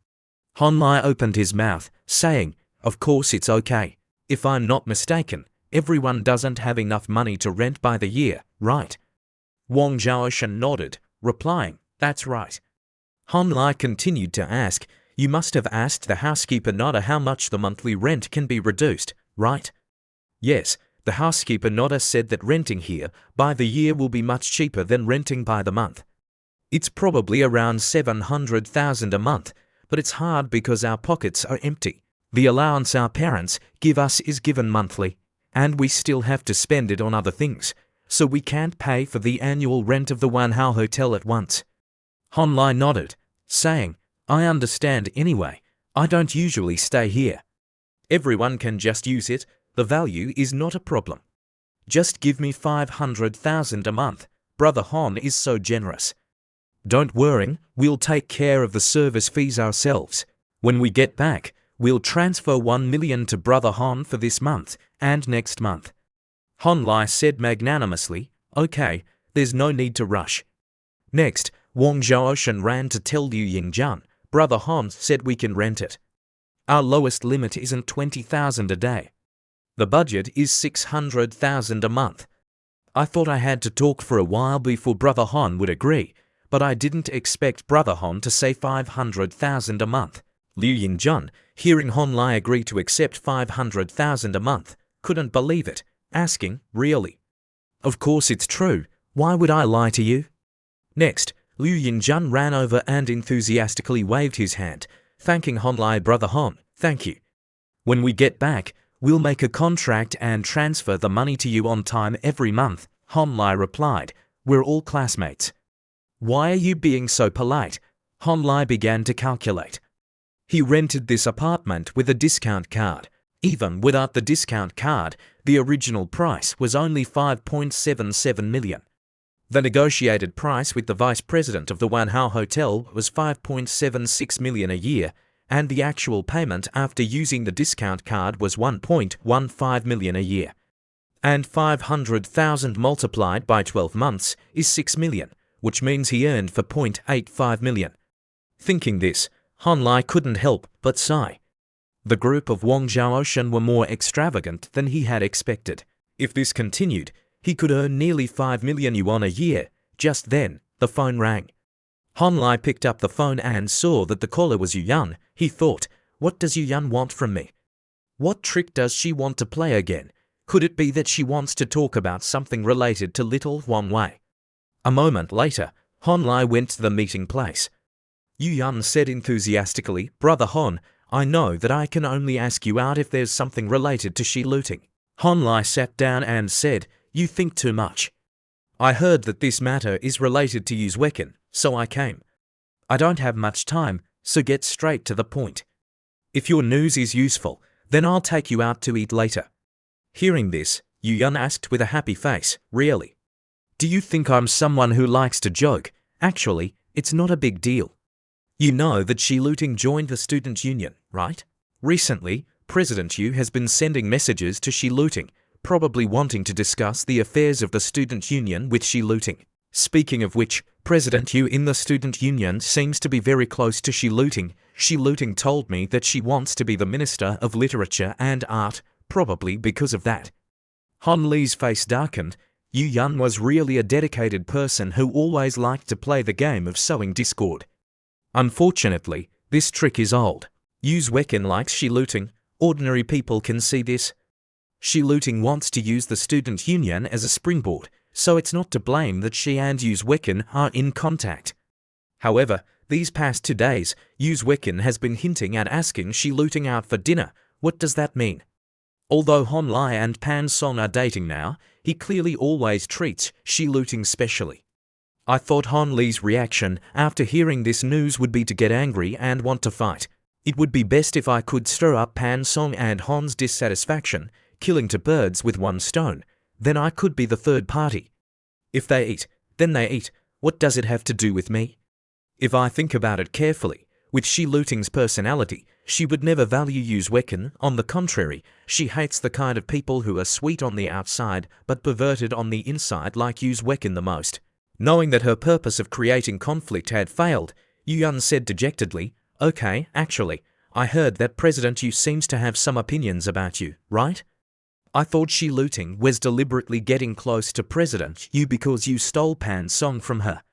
Han Lai opened his mouth, saying, "Of course it's okay. If I'm not mistaken, everyone doesn't have enough money to rent by the year, right?" Wang Zhaoshan nodded, replying, "That's right." Han Lai continued to ask, "You must have asked the housekeeper Nada how much the monthly rent can be reduced, right?" "Yes, the housekeeper Nada said that renting here by the year will be much cheaper than renting by the month. It's probably around 700,000 a month, but it's hard because our pockets are empty. The allowance our parents give us is given monthly, and we still have to spend it on other things, so we can't pay for the annual rent of the Wanhao Hotel at once." Han Lai nodded, saying, "I understand anyway. I don't usually stay here. Everyone can just use it. The value is not a problem. Just give me 500,000 a month. Brother Han is so generous. Don't worry, we'll take care of the service fees ourselves. When we get back, We'll transfer 1 million to Brother Hon for this month and next month. Hon Lai said magnanimously, okay, there's no need to rush. Next, Wang Zhaoshan ran to tell Liu Yingjun, Brother Hon said we can rent it. Our lowest limit isn't 20,000 a day. The budget is 600,000 a month. I thought I had to talk for a while before Brother Hon would agree, but I didn't expect Brother Hon to say 500,000 a month. Liu Yingjun, hearing Hon Lai agree to accept 500,000 a month, couldn't believe it, asking, really? Of course it's true, why would I lie to you? Next, Liu Yingjun ran over and enthusiastically waved his hand, thanking Hon Lai. Brother Hon, thank you. When we get back, we'll make a contract and transfer the money to you on time every month, Hon Lai replied. We're all classmates. Why are you being so polite? Hon Lai began to calculate. He rented this apartment with a discount card. Even without the discount card, the original price was only 5.77 million. The negotiated price with the vice president of the Wanhao Hotel was 5.76 million a year, and the actual payment after using the discount card was 1.15 million a year. And 500,000 multiplied by 12 months is 6 million, which means he earned 4.85 million. Thinking this, Hon Lai couldn't help but sigh. The group of Wang Zhaoshan were more extravagant than he had expected. If this continued, he could earn nearly 5 million yuan a year. Just then, the phone rang. Hon Lai picked up the phone and saw that the caller was Yu Yan. He thought, what does Yu Yan want from me? What trick does she want to play again? Could it be that she wants to talk about something related to little Huang Wei? A moment later, Hon Lai went to the meeting place. Yu Yan said enthusiastically, Brother Hon, I know that I can only ask you out if there's something related to Shi looting. Hon Lai sat down and said, you think too much. I heard that this matter is related to Yu's Wekin, so I came. I don't have much time, so get straight to the point. If your news is useful, then I'll take you out to eat later. Hearing this, Yu Yan asked with a happy face, really? Do you think I'm someone who likes to joke? Actually, it's not a big deal. You know that Shi Looting joined the student union, right? Recently, President Yu has been sending messages to Shi Looting, probably wanting to discuss the affairs of the student union with Shi Looting. Speaking of which, President Yu in the student union seems to be very close to Shi Looting. Shi Looting told me that she wants to be the Minister of Literature and Art, probably because of that. Hon Li's face darkened. Yu Yan was really a dedicated person who always liked to play the game of sowing discord. Unfortunately, this trick is old. Yu's Wekin likes Shi Looting. Ordinary people can see this. Shi Looting wants to use the student union as a springboard, so it's not to blame that she and Yu's Wekin are in contact. However, these past 2 days, Yu's Wekin has been hinting at asking Shi Looting out for dinner. What does that mean? Although Hon Lai and Pan Song are dating now, he clearly always treats Shi Looting specially. I thought Hon Li's reaction after hearing this news would be to get angry and want to fight. It would be best if I could stir up Pan Song and Hon's dissatisfaction, killing 2 birds with 1 stone. Then I could be the third party. If they eat, then they eat. What does it have to do with me? If I think about it carefully, with Shi Looting's personality, she would never value Yu's Wekin. On the contrary, she hates the kind of people who are sweet on the outside but perverted on the inside like Yu's Wekin the most. Knowing that her purpose of creating conflict had failed, Yu Yan said dejectedly, okay, actually, I heard that President Yu seems to have some opinions about you, right? I thought Shi Looting was deliberately getting close to President Yu because you stole Pan Song from her.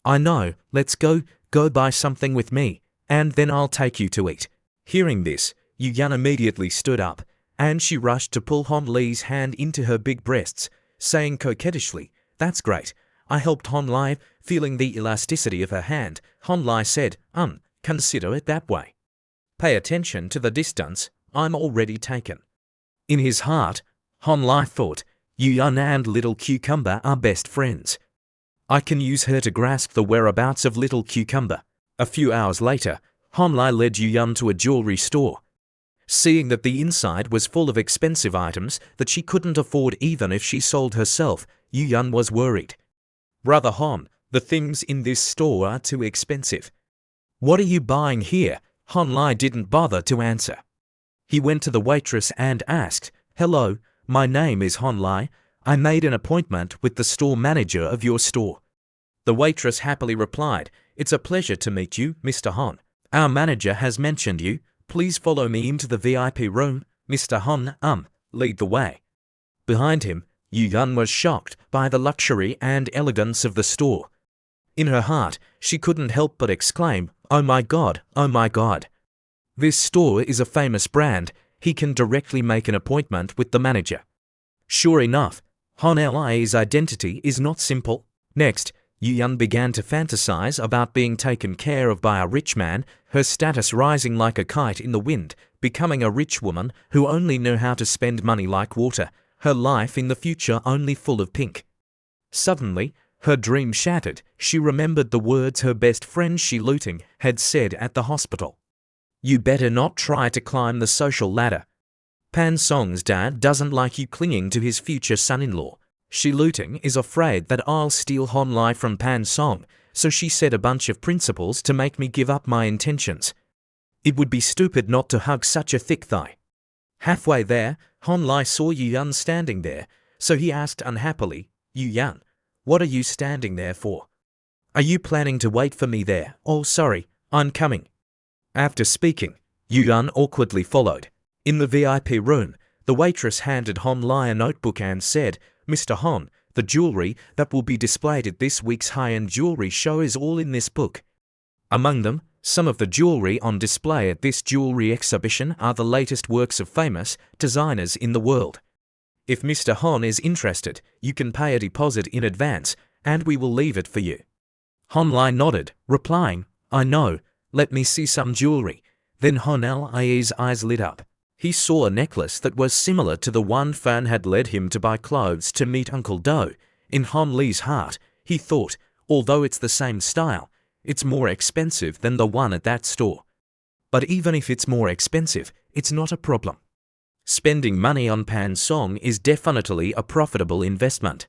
I know, let's go buy something with me, and then I'll take you to eat. Hearing this, Yu Yan immediately stood up, and she rushed to pull Hon Li's hand into her big breasts, saying coquettishly, that's great. I helped Hon Lai, feeling the elasticity of her hand. Hon Lai said, consider it that way. Pay attention to the distance, I'm already taken. In his heart, Hon Lai thought, Yu Yan and Little Cucumber are best friends. I can use her to grasp the whereabouts of Little Cucumber. A few hours later, Hon Lai led Yu Yan to a jewelry store. Seeing that the inside was full of expensive items that she couldn't afford even if she sold herself, Yu Yan was worried. Brother Hon, the things in this store are too expensive. What are you buying here? Hon Lai didn't bother to answer. He went to the waitress and asked, "Hello, my name is Hon Lai. I made an appointment with the store manager of your store." The waitress happily replied, "It's a pleasure to meet you, Mr. Hon. Our manager has mentioned you. Please follow me into the VIP room. Mr. Hon, lead the way." Behind him, Yu Yun was shocked by the luxury and elegance of the store. In her heart, she couldn't help but exclaim, "Oh my God, oh my God. This store is a famous brand. He can directly make an appointment with the manager." Sure enough, Hon Lai's identity is not simple. Next, Yu Yun began to fantasize about being taken care of by a rich man, her status rising like a kite in the wind, becoming a rich woman who only knew how to spend money like water, her life in the future only full of pink. Suddenly, her dream shattered. She remembered the words her best friend Shi Luting had said at the hospital. "You better not try to climb the social ladder. Pan Song's dad doesn't like you clinging to his future son-in-law. Shi Luting is afraid that I'll steal Hon Lai from Pan Song, so she set a bunch of principles to make me give up my intentions. It would be stupid not to hug such a thick thigh." Halfway there, Hon Lai saw Yu Yun standing there, so he asked unhappily, "Yu Yun, what are you standing there for? Are you planning to wait for me there? Oh, sorry, I'm coming." After speaking, Yu Yun awkwardly followed. In the VIP room, the waitress handed Hon Lai a notebook and said, "Mr. Hon, the jewelry that will be displayed at this week's high-end jewelry show is all in this book. Among them, some of the jewelry on display at this jewelry exhibition are the latest works of famous designers in the world. If Mr. Hon is interested, you can pay a deposit in advance, and we will leave it for you." Hon Lai nodded, replying, "I know, let me see some jewelry." Then Hon Lai's eyes lit up. He saw a necklace that was similar to the one Fan had led him to buy clothes to meet Uncle Do. In Hon Li's heart, he thought, although it's the same style, it's more expensive than the one at that store. But even if it's more expensive, it's not a problem. Spending money on Pan Song is definitely a profitable investment.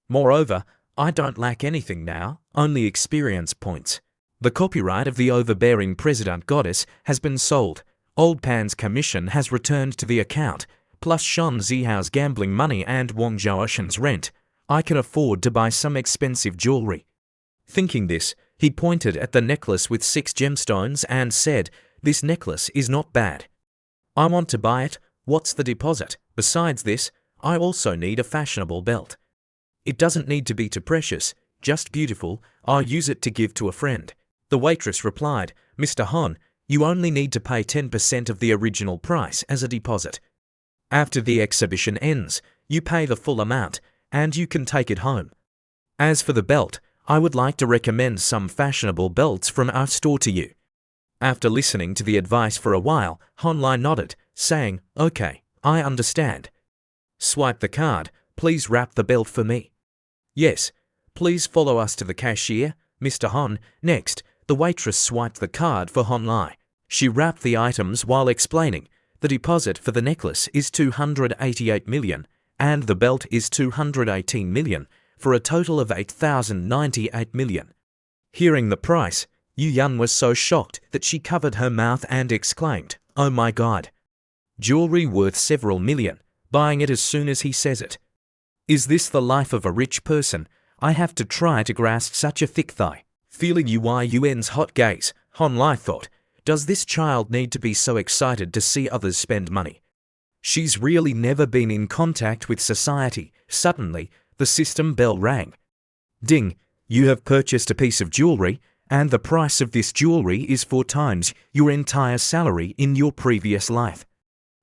Moreover, I don't lack anything now, only experience points. The copyright of the overbearing President Goddess has been sold. Old Pan's commission has returned to the account, plus Shan Zihao's gambling money and Wang Zhaoshen's rent. I can afford to buy some expensive jewelry. Thinking this, he pointed at the necklace with 6 gemstones and said, "This necklace is not bad. I want to buy it. What's the deposit? Besides this, I also need a fashionable belt. It doesn't need to be too precious, just beautiful. I'll use it to give to a friend." The waitress replied, "Mr. Hon, you only need to pay 10% of the original price as a deposit. After the exhibition ends, you pay the full amount, and you can take it home. As for the belt, I would like to recommend some fashionable belts from our store to you." After listening to the advice for a while, Hon Lai nodded, saying, "Okay, I understand." "Swipe the card. Please wrap the belt for me." "Yes. Please follow us to the cashier, Mr. Hon." Next, the waitress swiped the card for Hon Lai. She wrapped the items while explaining, "The deposit for the necklace is 288 million, and the belt is 218 million, for a total of 8,098 million. Hearing the price, Yu Yun was so shocked that she covered her mouth and exclaimed, "Oh my God. Jewelry worth several million, buying it as soon as he says it. Is this the life of a rich person? I have to try to grasp such a thick thigh." Feeling Yun's hot gaze, Hon Lai thought, "Does this child need to be so excited to see others spend money? She's really never been in contact with society." Suddenly, the system bell rang. "Ding, you have purchased a piece of jewelry, and the price of this jewelry is 4 times your entire salary in your previous life.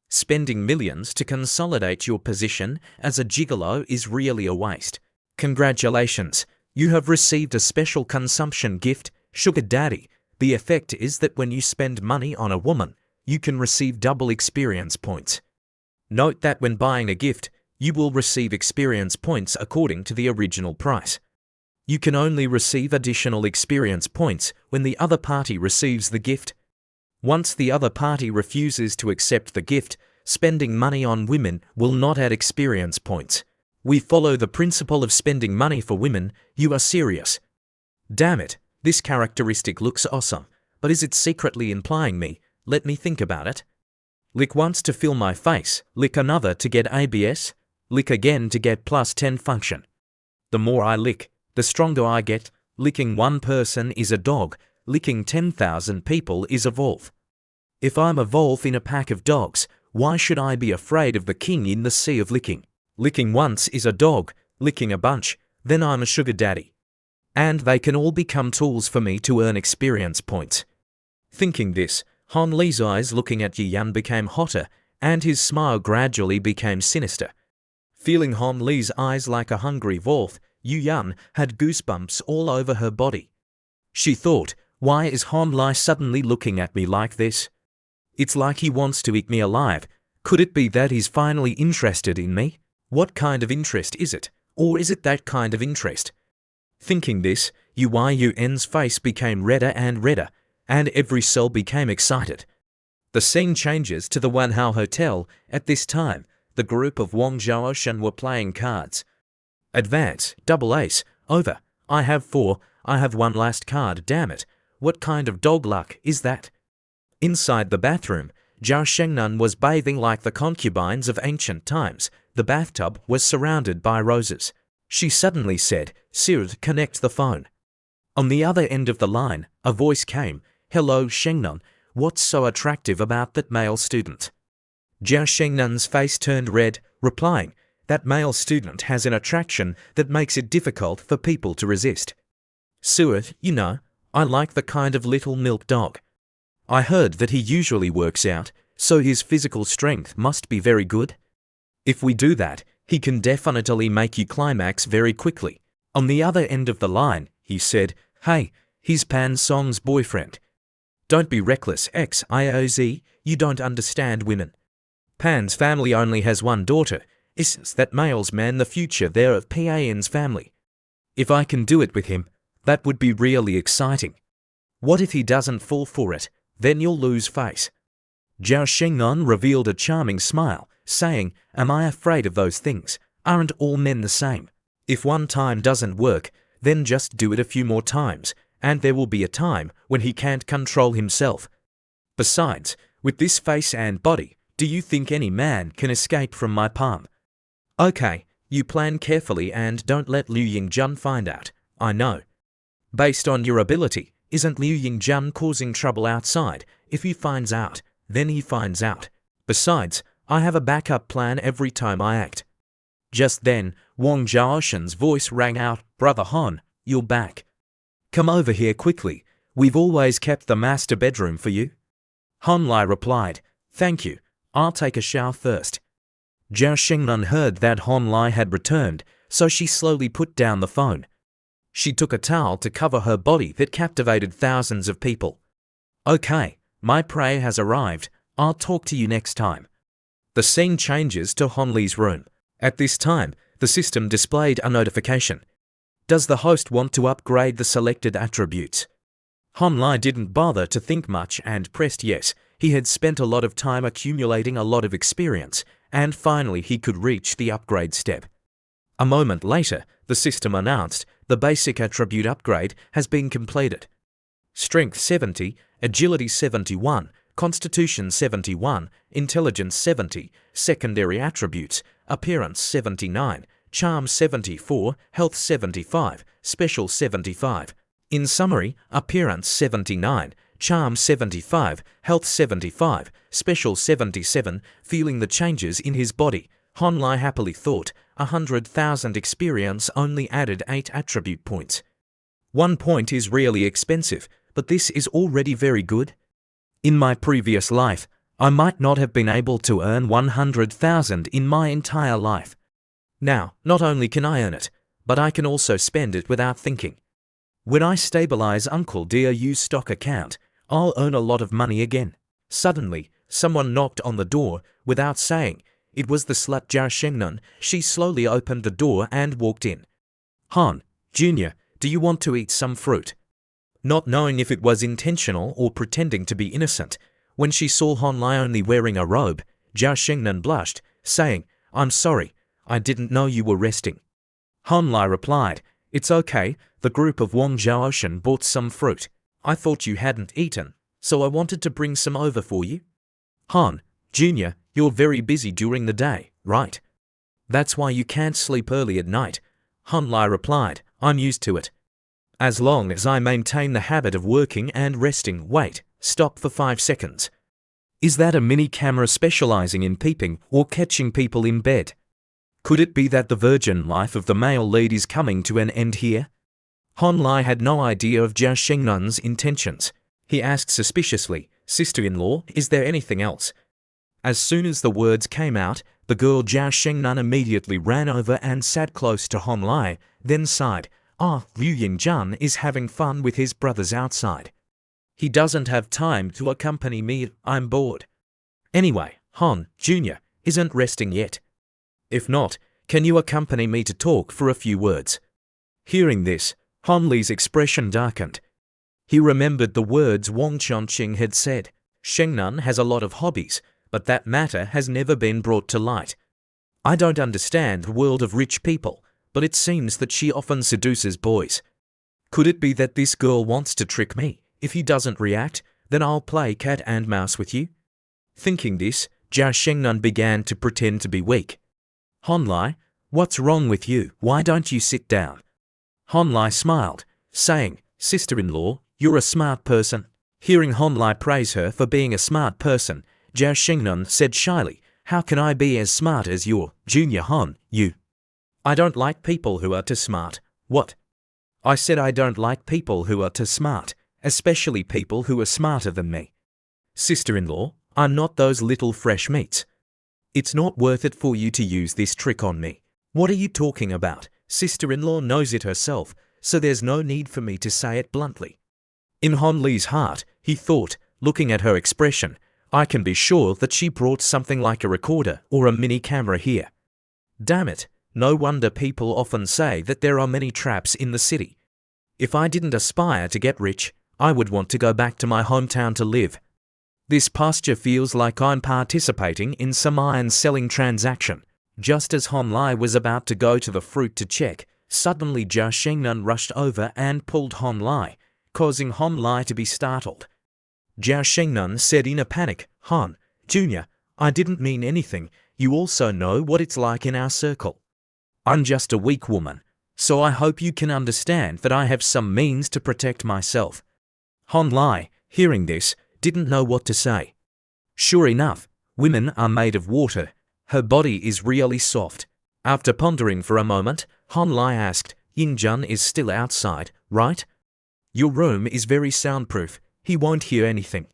Spending millions to consolidate your position as a gigolo is really a waste. Congratulations, you have received a special consumption gift, Sugar Daddy. The effect is that when you spend money on a woman, you can receive double experience points. Note that when buying a gift, you will receive experience points according to the original price. You can only receive additional experience points when the other party receives the gift. Once the other party refuses to accept the gift, spending money on women will not add experience points. We follow the principle of spending money for women. You are serious? Damn it, this characteristic looks awesome, but is it secretly implying me? Let me think about it. Lick once to fill my face, lick another to get ABS, lick again to get +10 function. The more I lick, the stronger I get. Licking one person is a dog, licking 10,000 people is a wolf. If I'm a wolf in a pack of dogs, why should I be afraid of the king in the sea of licking? Licking once is a dog, licking a bunch, then I'm a sugar daddy. And they can all become tools for me to earn experience points. Thinking this, Han Li's eyes looking at Yi Yan became hotter, and his smile gradually became sinister. Feeling Han Li's eyes like a hungry wolf, Yi Yan had goosebumps all over her body. She thought, why is Han Li suddenly looking at me like this? It's like he wants to eat me alive. Could it be that he's finally interested in me? What kind of interest is it? Or is it that kind of interest? Thinking this, Yuan's face became redder and redder, and every cell became excited. The scene changes to the Wanhao Hotel. At this time, the group of Wang Zhaoshan were playing cards. Advance, double ace, over. I have 4, I have one last card, damn it. What kind of dog luck is that? Inside the bathroom, Zhao Shengnan was bathing like the concubines of ancient times. The bathtub was surrounded by roses. She suddenly said, "Sird, connect the phone." On the other end of the line, a voice came, "Hello, Shengnan, what's so attractive about that male student?" Zhao Shengnan's face turned red, replying, "That male student has an attraction that makes it difficult for people to resist. Sird, you know, I like the kind of little milk dog. I heard that he usually works out, so his physical strength must be very good. If we do that, he can definitely make you climax very quickly." On the other end of the line, he said, "Hey, he's Pan Song's boyfriend. Don't be reckless, XIOZ, you don't understand women. Pan's family only has one daughter. Is that male's man the future there of Pan's family? If I can do it with him, that would be really exciting. What if he doesn't fall for it? Then you'll lose face." Zhao Shengnan revealed a charming smile, saying, "Am I afraid of those things? Aren't all men the same? If one time doesn't work, then just do it a few more times, and there will be a time when he can't control himself. Besides, with this face and body, do you think any man can escape from my palm? Okay, you plan carefully and don't let Liu Yingjun find out, I know. Based on your ability, isn't Liu Yingjun causing trouble outside? If he finds out, then he finds out. Besides, I have a backup plan every time I act." Just then, Wang Zhaoshan's voice rang out, "Brother Han, you're back. Come over here quickly. We've always kept the master bedroom for you." Han Li replied, "Thank you. I'll take a shower first." Zhao Shengnan heard that Han Li had returned, so she slowly put down the phone. She took a towel to cover her body that captivated thousands of people. "Okay, my prey has arrived. I'll talk to you next time." The scene changes to Han Li's room. At this time, the system displayed a notification. Does the host want to upgrade the selected attributes? Han Li didn't bother to think much and pressed yes. He had spent a lot of time accumulating a lot of experience, and finally he could reach the upgrade step. A moment later, the system announced the basic attribute upgrade has been completed. Strength 70, Agility 71, Constitution 71, Intelligence 70, Secondary Attributes, Appearance 79, Charm 74, Health 75, Special 75. In summary, Appearance 79, Charm 75, Health 75, Special 77. Feeling the changes in his body, Han Li happily thought, 100,000 experience only added 8 attribute points. 1 point is really expensive, but this is already very good. In my previous life, I might not have been able to earn 100,000 in my entire life. Now, not only can I earn it, but I can also spend it without thinking. When I stabilize Uncle Diao's stock account, I'll earn a lot of money again." Suddenly, someone knocked on the door without saying. It was the slut Zhao Shengnan. She slowly opened the door and walked in. "Han, Junior, do you want to eat some fruit?" Not knowing if it was intentional or pretending to be innocent, when she saw Han Li only wearing a robe, Zhao Shengnan blushed, saying, "I'm sorry, I didn't know you were resting." Han Li replied, "It's okay, the group of Wang Zhaoshan bought some fruit. I thought you hadn't eaten, so I wanted to bring some over for you. Han, Junior, you're very busy during the day, right? That's why you can't sleep early at night. Han Lai replied, I'm used to it. As long as I maintain the habit of working and resting. Wait, stop for 5 seconds. Is that a mini camera specializing in peeping or catching people in bed? Could it be that the virgin life of the male lead is coming to an end here? Han Lai had no idea of Jia Shengnun's intentions. He asked suspiciously, Sister-in-law, is there anything else? As soon as the words came out, the girl Jia Shengnun immediately ran over and sat close to Han Lai, then sighed, Liu Yingjun is having fun with his brothers outside. He doesn't have time to accompany me, I'm bored. Anyway, Han, Jr., isn't resting yet. If not, can you accompany me to talk for a few words? Hearing this, Han Li's expression darkened. He remembered the words Wang Chonqing had said. Shengnun has a lot of hobbies, but that matter has never been brought to light. I don't understand the world of rich people, but it seems that she often seduces boys. Could it be that this girl wants to trick me? If he doesn't react, then I'll play cat and mouse with you. Thinking this, Jia Shengnun began to pretend to be weak. Han Lai, what's wrong with you? Why don't you sit down? Han Lai smiled, saying, Sister-in-law, you're a smart person. Hearing Han Lai praise her for being a smart person, Jia Shengnun said shyly, how can I be as smart as your Junior Han, you? I don't like people who are too smart. What? I said I don't like people who are too smart, especially people who are smarter than me. Sister-in-law, I'm not those little fresh meats. It's not worth it for you to use this trick on me. What are you talking about? Sister-in-law knows it herself, so there's no need for me to say it bluntly. In Han Li's heart, he thought, looking at her expression, I can be sure that she brought something like a recorder or a mini camera here. Damn it, no wonder people often say that there are many traps in the city. If I didn't aspire to get rich, I would want to go back to my hometown to live. This pasture feels like I'm participating in some iron-selling transaction. Just as Han Lai was about to go to the fruit to check, suddenly Jia Shengnun rushed over and pulled Han Lai, causing Han Lai to be startled. Jia Shengnun said in a panic, Han, Junior, I didn't mean anything. You also know what it's like in our circle. I'm just a weak woman, so I hope you can understand that I have some means to protect myself. Han Lai, hearing this, didn't know what to say. Sure enough, women are made of water. Her body is really soft. After pondering for a moment, Han Lai asked, Yingjun is still outside, right? Your room is very soundproof. He won't hear anything.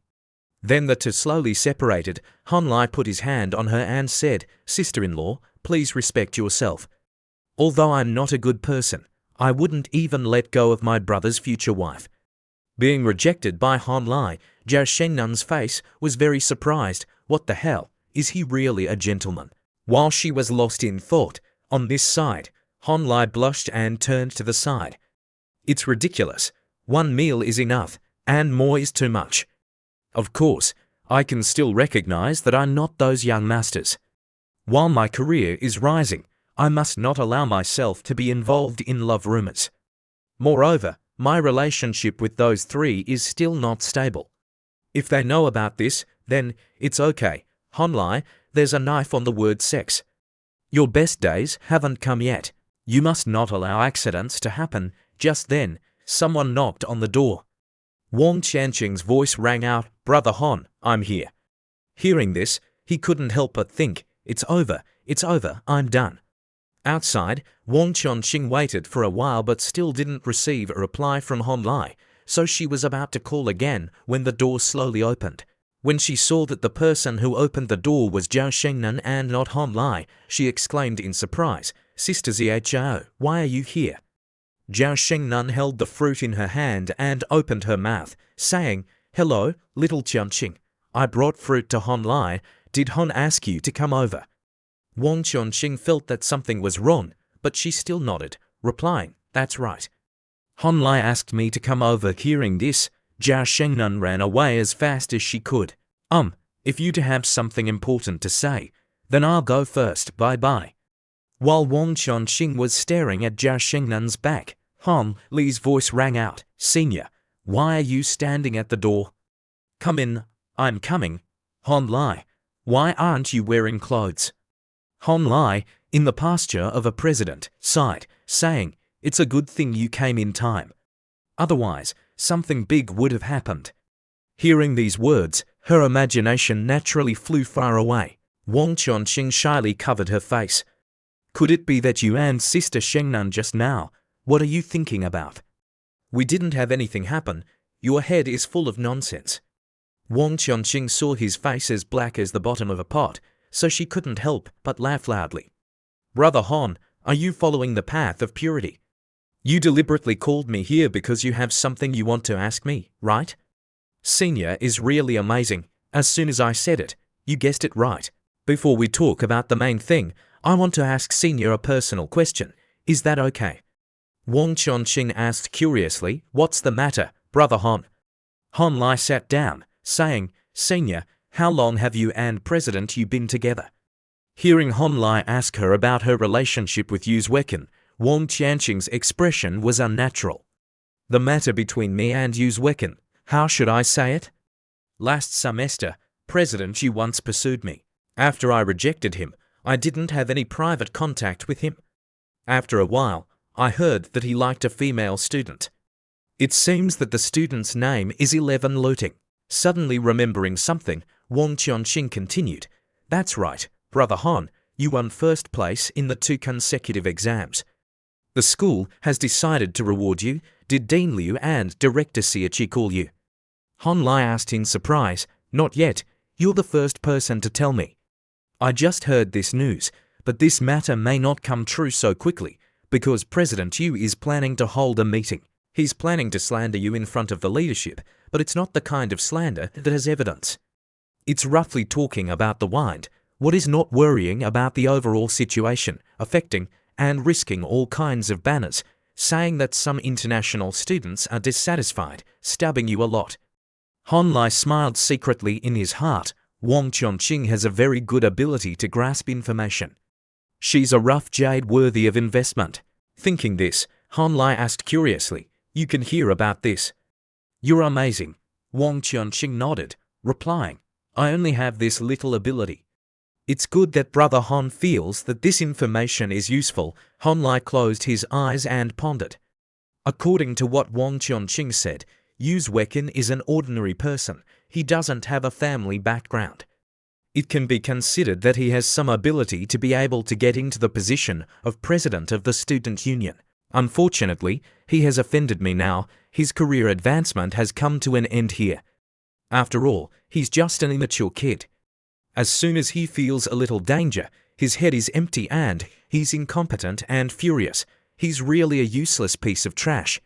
Then the two slowly separated. Han Lai put his hand on her and said, Sister-in-law, please respect yourself. Although I'm not a good person, I wouldn't even let go of my brother's future wife. Being rejected by Han Lai, Jia Shengnun's face was very surprised. What the hell? Is he really a gentleman? While she was lost in thought, on this side, Han Lai blushed and turned to the side. It's ridiculous. One meal is enough, and more is too much. Of course, I can still recognize that I'm not those young masters. While my career is rising, I must not allow myself to be involved in love rumors. Moreover, my relationship with those three is still not stable. If they know about this, then it's okay. Han Lai, there's a knife on the word sex. Your best days haven't come yet. You must not allow accidents to happen. Just then, someone knocked on the door. Wang Changqing's voice rang out, Brother Han, I'm here. Hearing this, he couldn't help but think, it's over, I'm done. Outside, Wang Changqing waited for a while but still didn't receive a reply from Han Lai, so she was about to call again when the door slowly opened. When she saw that the person who opened the door was Jia Shengnun and not Han Lai, she exclaimed in surprise, Sister Ziao, why are you here? Jia Shengnun held the fruit in her hand and opened her mouth, saying, Hello, little Changqing. I brought fruit to Han Lai. Did Han ask you to come over? Wang Changqing felt that something was wrong, but she still nodded, replying, That's right. Han Lai asked me to come over. Hearing this, Jia Shengnun ran away as fast as she could. If you to have something important to say, then I'll go first, bye-bye. While Wang Changqing was staring at Jia Shengnun's back, Han Li's voice rang out, Senior, Why are you standing at the door? Come in, I'm coming. Han Lai, why aren't you wearing clothes? Han Lai, in the posture of a president, sighed, saying, it's a good thing you came in time. Otherwise, something big would have happened. Hearing these words, her imagination naturally flew far away. Wang Chongqing shyly covered her face. Could it be that you and Sister Shengnan just now? What are you thinking about? We didn't have anything happen. Your head is full of nonsense. Wang Chongqing saw his face as black as the bottom of a pot, so she couldn't help but laugh loudly. Brother Han, are you following the path of purity? You deliberately called me here because you have something you want to ask me, right? Senior is really amazing. As soon as I said it, you guessed it right. Before we talk about the main thing, I want to ask Senior a personal question. Is that okay? Wang Chongqing asked curiously, what's the matter, Brother Han? Han Lai sat down, saying, Senior, how long have you and President Yu been together? Hearing Han Lai ask her about her relationship with Yu Wekin, Wang Qianqing's expression was unnatural. The matter between me and Yu Wekin, how should I say it? Last semester, President Yu once pursued me. After I rejected him, I didn't have any private contact with him. After a while, I heard that he liked a female student. It seems that the student's name is 11 Looting. Suddenly remembering something, Wang Qianqing continued, That's right, Brother Han, you won first place in the 2 consecutive exams. The school has decided to reward you. Did Dean Liu and Director Xiachi call you? Han Lai asked in surprise, Not yet, you're the first person to tell me. I just heard this news, but this matter may not come true so quickly, because President Yu is planning to hold a meeting. He's planning to slander you in front of the leadership, but it's not the kind of slander that has evidence. It's roughly talking about the wind, what is not worrying about the overall situation, affecting and risking all kinds of banners, saying that some international students are dissatisfied, stabbing you a lot. Han Lai smiled secretly in his heart. Wang Chongqing has a very good ability to grasp information. She's a rough jade worthy of investment. Thinking this, Han Lai asked curiously, You can hear about this. You're amazing. Wang Chongqing nodded, replying, I only have this little ability. It's good that Brother Han feels that this information is useful. Han Lai closed his eyes and pondered. According to what Wang Chongqing said, Yu Wekin is an ordinary person. He doesn't have a family background. It can be considered that he has some ability to be able to get into the position of president of the student union. Unfortunately, he has offended me now. His career advancement has come to an end here. After all, he's just an immature kid. As soon as he feels a little danger, his head is empty and he's incompetent and furious. He's really a useless piece of trash.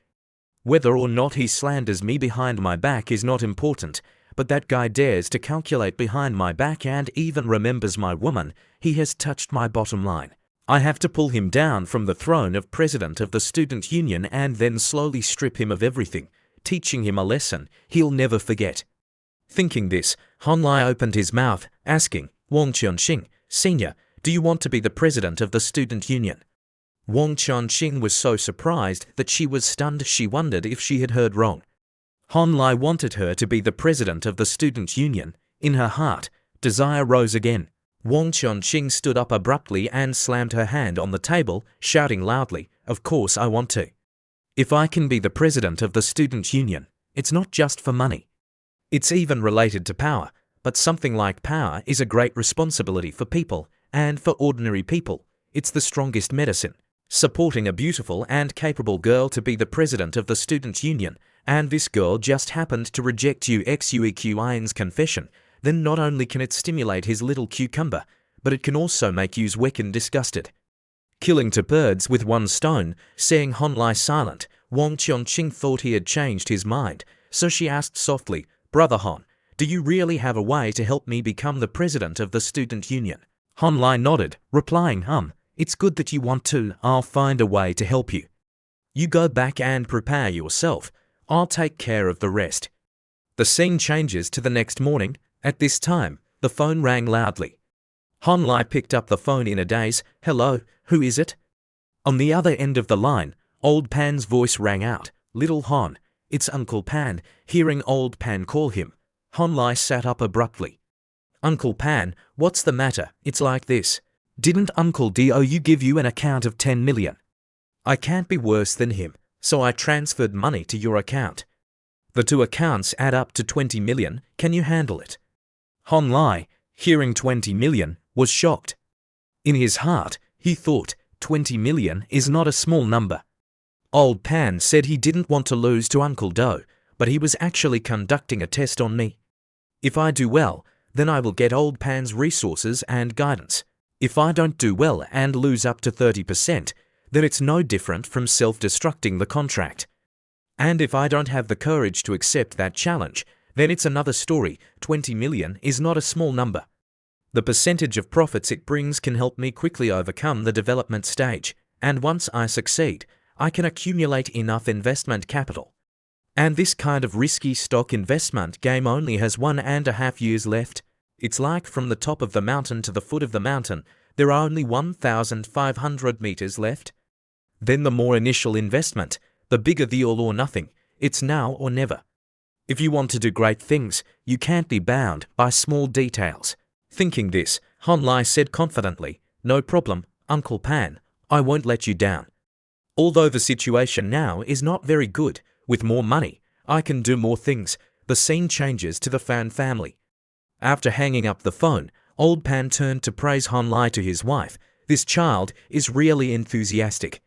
Whether or not he slanders me behind my back is not important, but that guy dares to calculate behind my back and even remembers my woman. He has touched my bottom line. I have to pull him down from the throne of president of the student union and then slowly strip him of everything, teaching him a lesson he'll never forget. Thinking this, Han Lai opened his mouth, asking, Wang Chongqing, Senior, do you want to be the president of the student union? Wang Chongqing was so surprised that she was stunned. She wondered if she had heard wrong. Han Lai wanted her to be the president of the student union. In her heart, desire rose again. Wang Chongqing stood up abruptly and slammed her hand on the table, shouting loudly, Of course I want to. If I can be the president of the student union, it's not just for money. It's even related to power, but something like power is a great responsibility for people, and for ordinary people, it's the strongest medicine. Supporting a beautiful and capable girl to be the president of the student union, and this girl just happened to reject Xueqin's confession, then not only can it stimulate his little cucumber, but it can also make Yu Wekin disgusted. Killing 2 birds with 1 stone, seeing Han Lai silent, Wang Chongqing thought he had changed his mind, so she asked softly, Brother Han, do you really have a way to help me become the president of the student union? Han Lai nodded, replying, It's good that you want to. I'll find a way to help you. You go back and prepare yourself. I'll take care of the rest. The scene changes to the next morning. At this time, the phone rang loudly. Han Lai picked up the phone in a daze. Hello, who is it? On the other end of the line, Old Pan's voice rang out. Little Han, It's Uncle Pan. Hearing old Pan call him, Hon Lai sat up abruptly. Uncle Pan, what's the matter? It's like this. Didn't Uncle Do give you an account of 10 million? I can't be worse than him, so I transferred money to your account. The two accounts add up to 20 million. Can you handle it? Hon Lai, hearing 20 million, was shocked. In his heart, he thought 20 million is not a small number. Old Pan said he didn't want to lose to Uncle Do, but he was actually conducting a test on me. If I do well, then I will get Old Pan's resources and guidance. If I don't do well and lose up to 30%, then it's no different from self-destructing the contract. And if I don't have the courage to accept that challenge, then it's another story. 20 million is not a small number. The percentage of profits it brings can help me quickly overcome the development stage, and once I succeed, I can accumulate enough investment capital. And this kind of risky stock investment game only has 1.5 years left. It's like from the top of the mountain to the foot of the mountain, there are only 1,500 meters left. Then the more initial investment, the bigger the all or nothing. It's now or never. If you want to do great things, you can't be bound by small details. Thinking this, Hon Lai said confidently, No problem, Uncle Pan, I won't let you down. Although the situation now is not very good, with more money, I can do more things. The scene changes to the Fan family. After hanging up the phone, Old Pan turned to praise Hon Lai to his wife. This child is really enthusiastic.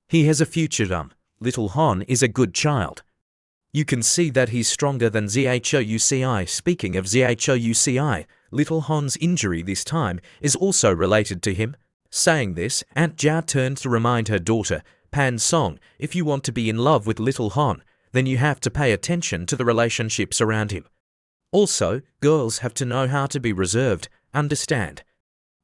He has a future. Little Hon is a good child. You can see that he's stronger than Zhouci. Speaking of Zhouci, Little Hon's injury this time is also related to him. Saying this, Aunt Jia turned to remind her daughter, Pan Song, if you want to be in love with Little Hon, then you have to pay attention to the relationships around him. Also, girls have to know how to be reserved, understand?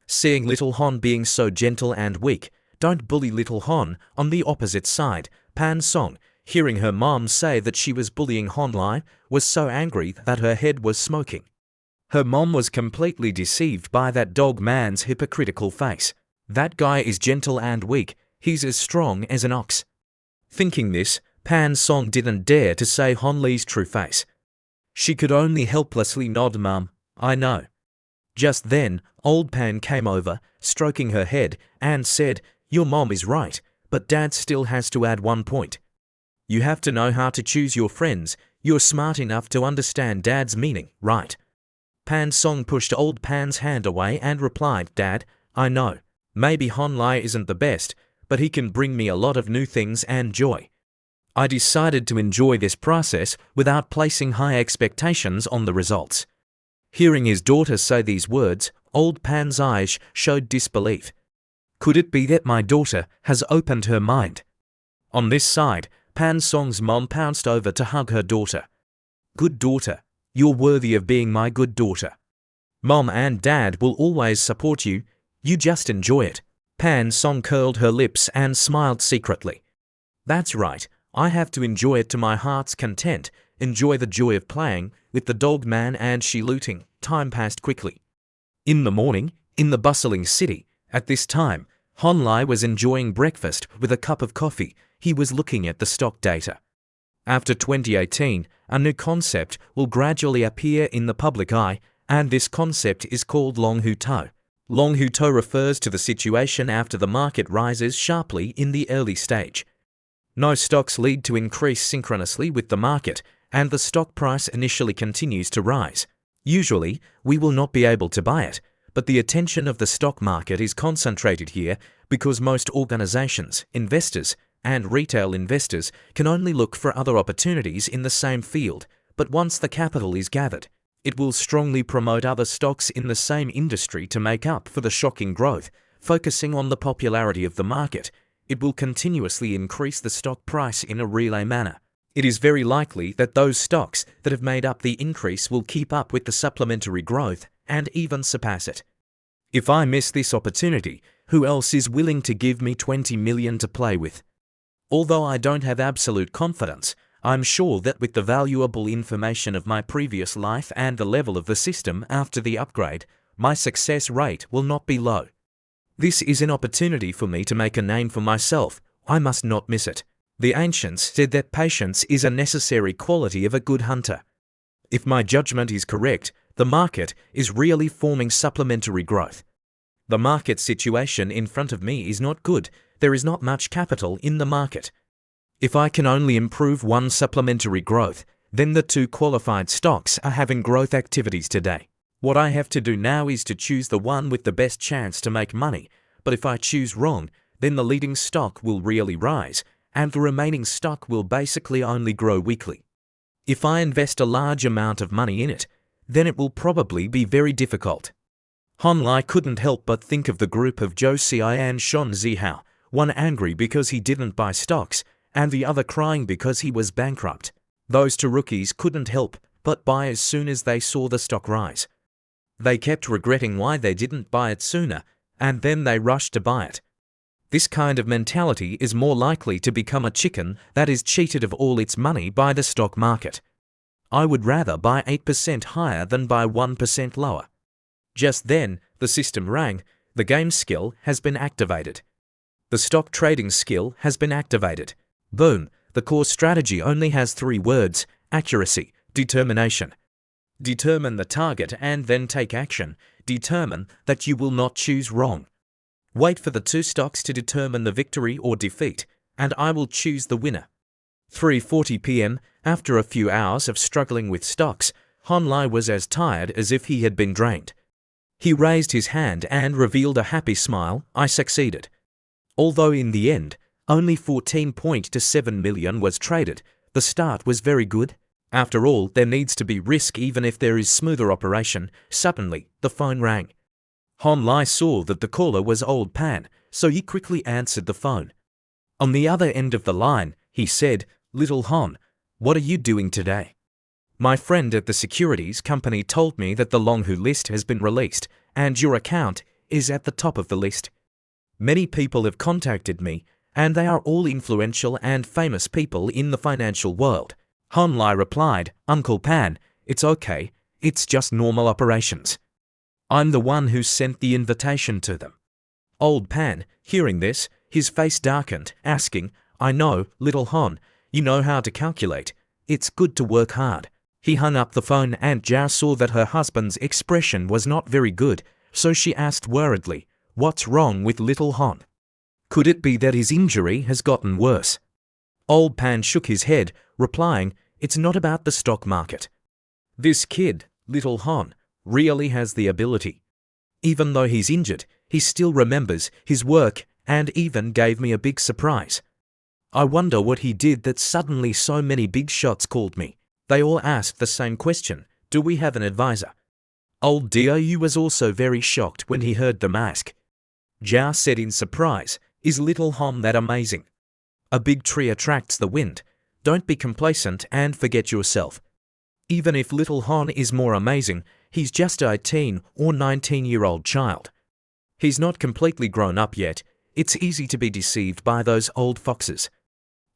Seeing Little Hon being so gentle and weak, don't bully Little Hon. On the opposite side, Pan Song, hearing her mom say that she was bullying Hon Lai, was so angry that her head was smoking. Her mom was completely deceived by that dog man's hypocritical face. That guy is gentle and weak, he's as strong as an ox. Thinking this, Pan Song didn't dare to say Hon Lai's true face. She could only helplessly nod, Mum, I know. Just then, Old Pan came over, stroking her head, and said, Your mom is right, but Dad still has to add 1 point. You have to know how to choose your friends. You're smart enough to understand Dad's meaning, right? Pan Song pushed Old Pan's hand away and replied, Dad, I know. Maybe Hon Lai isn't the best, but he can bring me a lot of new things and joy. I decided to enjoy this process without placing high expectations on the results. Hearing his daughter say these words, Old Pan's eyes showed disbelief. Could it be that my daughter has opened her mind? On this side, Pan Song's mom pounced over to hug her daughter. Good daughter, you're worthy of being my good daughter. Mom and Dad will always support you, you just enjoy it. Pan Song curled her lips and smiled secretly. That's right, I have to enjoy it to my heart's content, enjoy the joy of playing with the dog man and she looting. Time passed quickly. In the morning, in the bustling city, at this time, Hon Lai was enjoying breakfast with a cup of coffee. He was looking at the stock data. After 2018, a new concept will gradually appear in the public eye, and this concept is called Long Hu Tao. Long Hu Tao refers to the situation after the market rises sharply in the early stage. No stocks lead to increase synchronously with the market, and the stock price initially continues to rise. Usually, we will not be able to buy it, but the attention of the stock market is concentrated here because most organizations, investors, and retail investors can only look for other opportunities in the same field, but once the capital is gathered, it will strongly promote other stocks in the same industry to make up for the shocking growth. Focusing on the popularity of the market, it will continuously increase the stock price in a relay manner. It is very likely that those stocks that have made up the increase will keep up with the supplementary growth and even surpass it. If I miss this opportunity, who else is willing to give me 20 million to play with? Although I don't have absolute confidence, I'm sure that with the valuable information of my previous life and the level of the system after the upgrade, my success rate will not be low. This is an opportunity for me to make a name for myself. I must not miss it. The ancients said that patience is a necessary quality of a good hunter. If my judgment is correct, the market is really forming supplementary growth. The market situation in front of me is not good. There is not much capital in the market. If I can only improve one supplementary growth, then the two qualified stocks are having growth activities today. What I have to do now is to choose the one with the best chance to make money, but if I choose wrong, then the leading stock will really rise, and the remaining stock will basically only grow weekly. If I invest a large amount of money in it, then it will probably be very difficult. Han Lai couldn't help but think of the group of Zhou Xi and Shan Zihao, one angry because he didn't buy stocks, and the other crying because he was bankrupt. Those two rookies couldn't help but buy as soon as they saw the stock rise. They kept regretting why they didn't buy it sooner, and then they rushed to buy it. This kind of mentality is more likely to become a chicken that is cheated of all its money by the stock market. I would rather buy 8% higher than buy 1% lower. Just then, the system rang. The game skill has been activated. The stock trading skill has been activated. Boom, the core strategy only has 3 words: accuracy, determination. Determine the target and then take action. Determine that you will not choose wrong. Wait for the 2 stocks to determine the victory or defeat, and I will choose the winner. 3:40 p.m. After a few hours of struggling with stocks, Han Lai was as tired as if he had been drained. He raised his hand and revealed a happy smile. I succeeded. Although in the end, only 14.7 million was traded, the start was very good. After all, there needs to be risk even if there is smoother operation. Suddenly, the phone rang. Han Lai saw that the caller was Old Pan, so he quickly answered the phone. On the other end of the line, he said, "Little Han, what are you doing today?" "My friend at the securities company told me that the Long Hu list has been released, and your account is at the top of the list. Many people have contacted me, and they are all influential and famous people in the financial world." Han Lai replied, "Uncle Pan, it's okay, it's just normal operations. I'm the one who sent the invitation to them." Old Pan, hearing this, his face darkened, asking, "I know, little Han, you know how to calculate. It's good to work hard." He hung up the phone and Jia saw that her husband's expression was not very good, so she asked worriedly, "What's wrong with little Han? Could it be that his injury has gotten worse?" Old Pan shook his head, replying, "It's not about the stock market. This kid, little Han, really has the ability. Even though he's injured, he still remembers his work and even gave me a big surprise. I wonder what he did that suddenly so many big shots called me. They all asked the same question, 'Do we have an advisor?'" Old Diou was also very shocked when he heard them ask. Jia said in surprise, "Is little Han that amazing? A big tree attracts the wind. Don't be complacent and forget yourself. Even if little Han is more amazing, he's just a 18 or 19-year-old child. He's not completely grown up yet. It's easy to be deceived by those old foxes."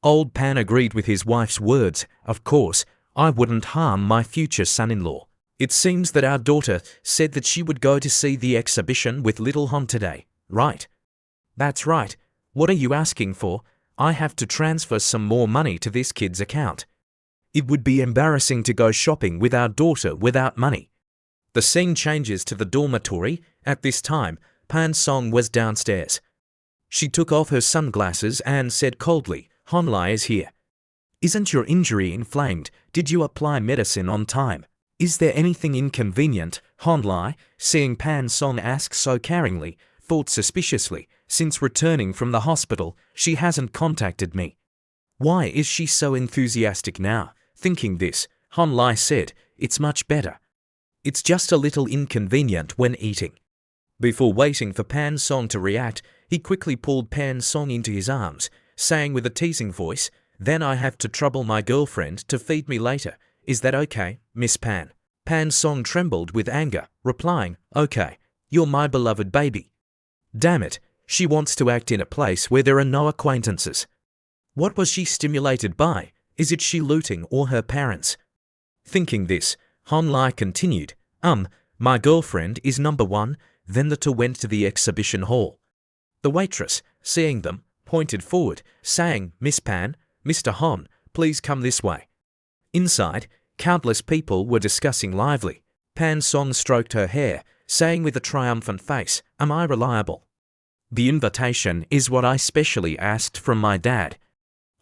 Old Pan agreed with his wife's words. "Of course, I wouldn't harm my future son-in-law. It seems that our daughter said that she would go to see the exhibition with little Han today, right?" "That's right. What are you asking for? I have to transfer some more money to this kid's account. It would be embarrassing to go shopping with our daughter without money." The scene changes to the dormitory. At this time, Pan Song was downstairs. She took off her sunglasses and said coldly, "Han Lai is here. Isn't your injury inflamed? Did you apply medicine on time? Is there anything inconvenient?" Han Lai, seeing Pan Song ask so caringly, thought suspiciously, since returning from the hospital, she hasn't contacted me. Why is she so enthusiastic now? Thinking this, Han Lai said, "It's much better. It's just a little inconvenient when eating." Before waiting for Pan Song to react, he quickly pulled Pan Song into his arms, saying with a teasing voice, "Then I have to trouble my girlfriend to feed me later. Is that okay, Miss Pan?" Pan Song trembled with anger, replying, "Okay, you're my beloved baby. Damn it, she wants to act in a place where there are no acquaintances. What was she stimulated by? Is it she looting or her parents?" Thinking this, Han Lai continued, My girlfriend is number 1." Then the two went to the exhibition hall. The waitress, seeing them, pointed forward, saying, "Miss Pan, Mr. Hon, please come this way. Inside, countless people were discussing lively. Pan Song stroked her hair, saying with a triumphant face, "Am I reliable? The invitation is what I specially asked from my dad."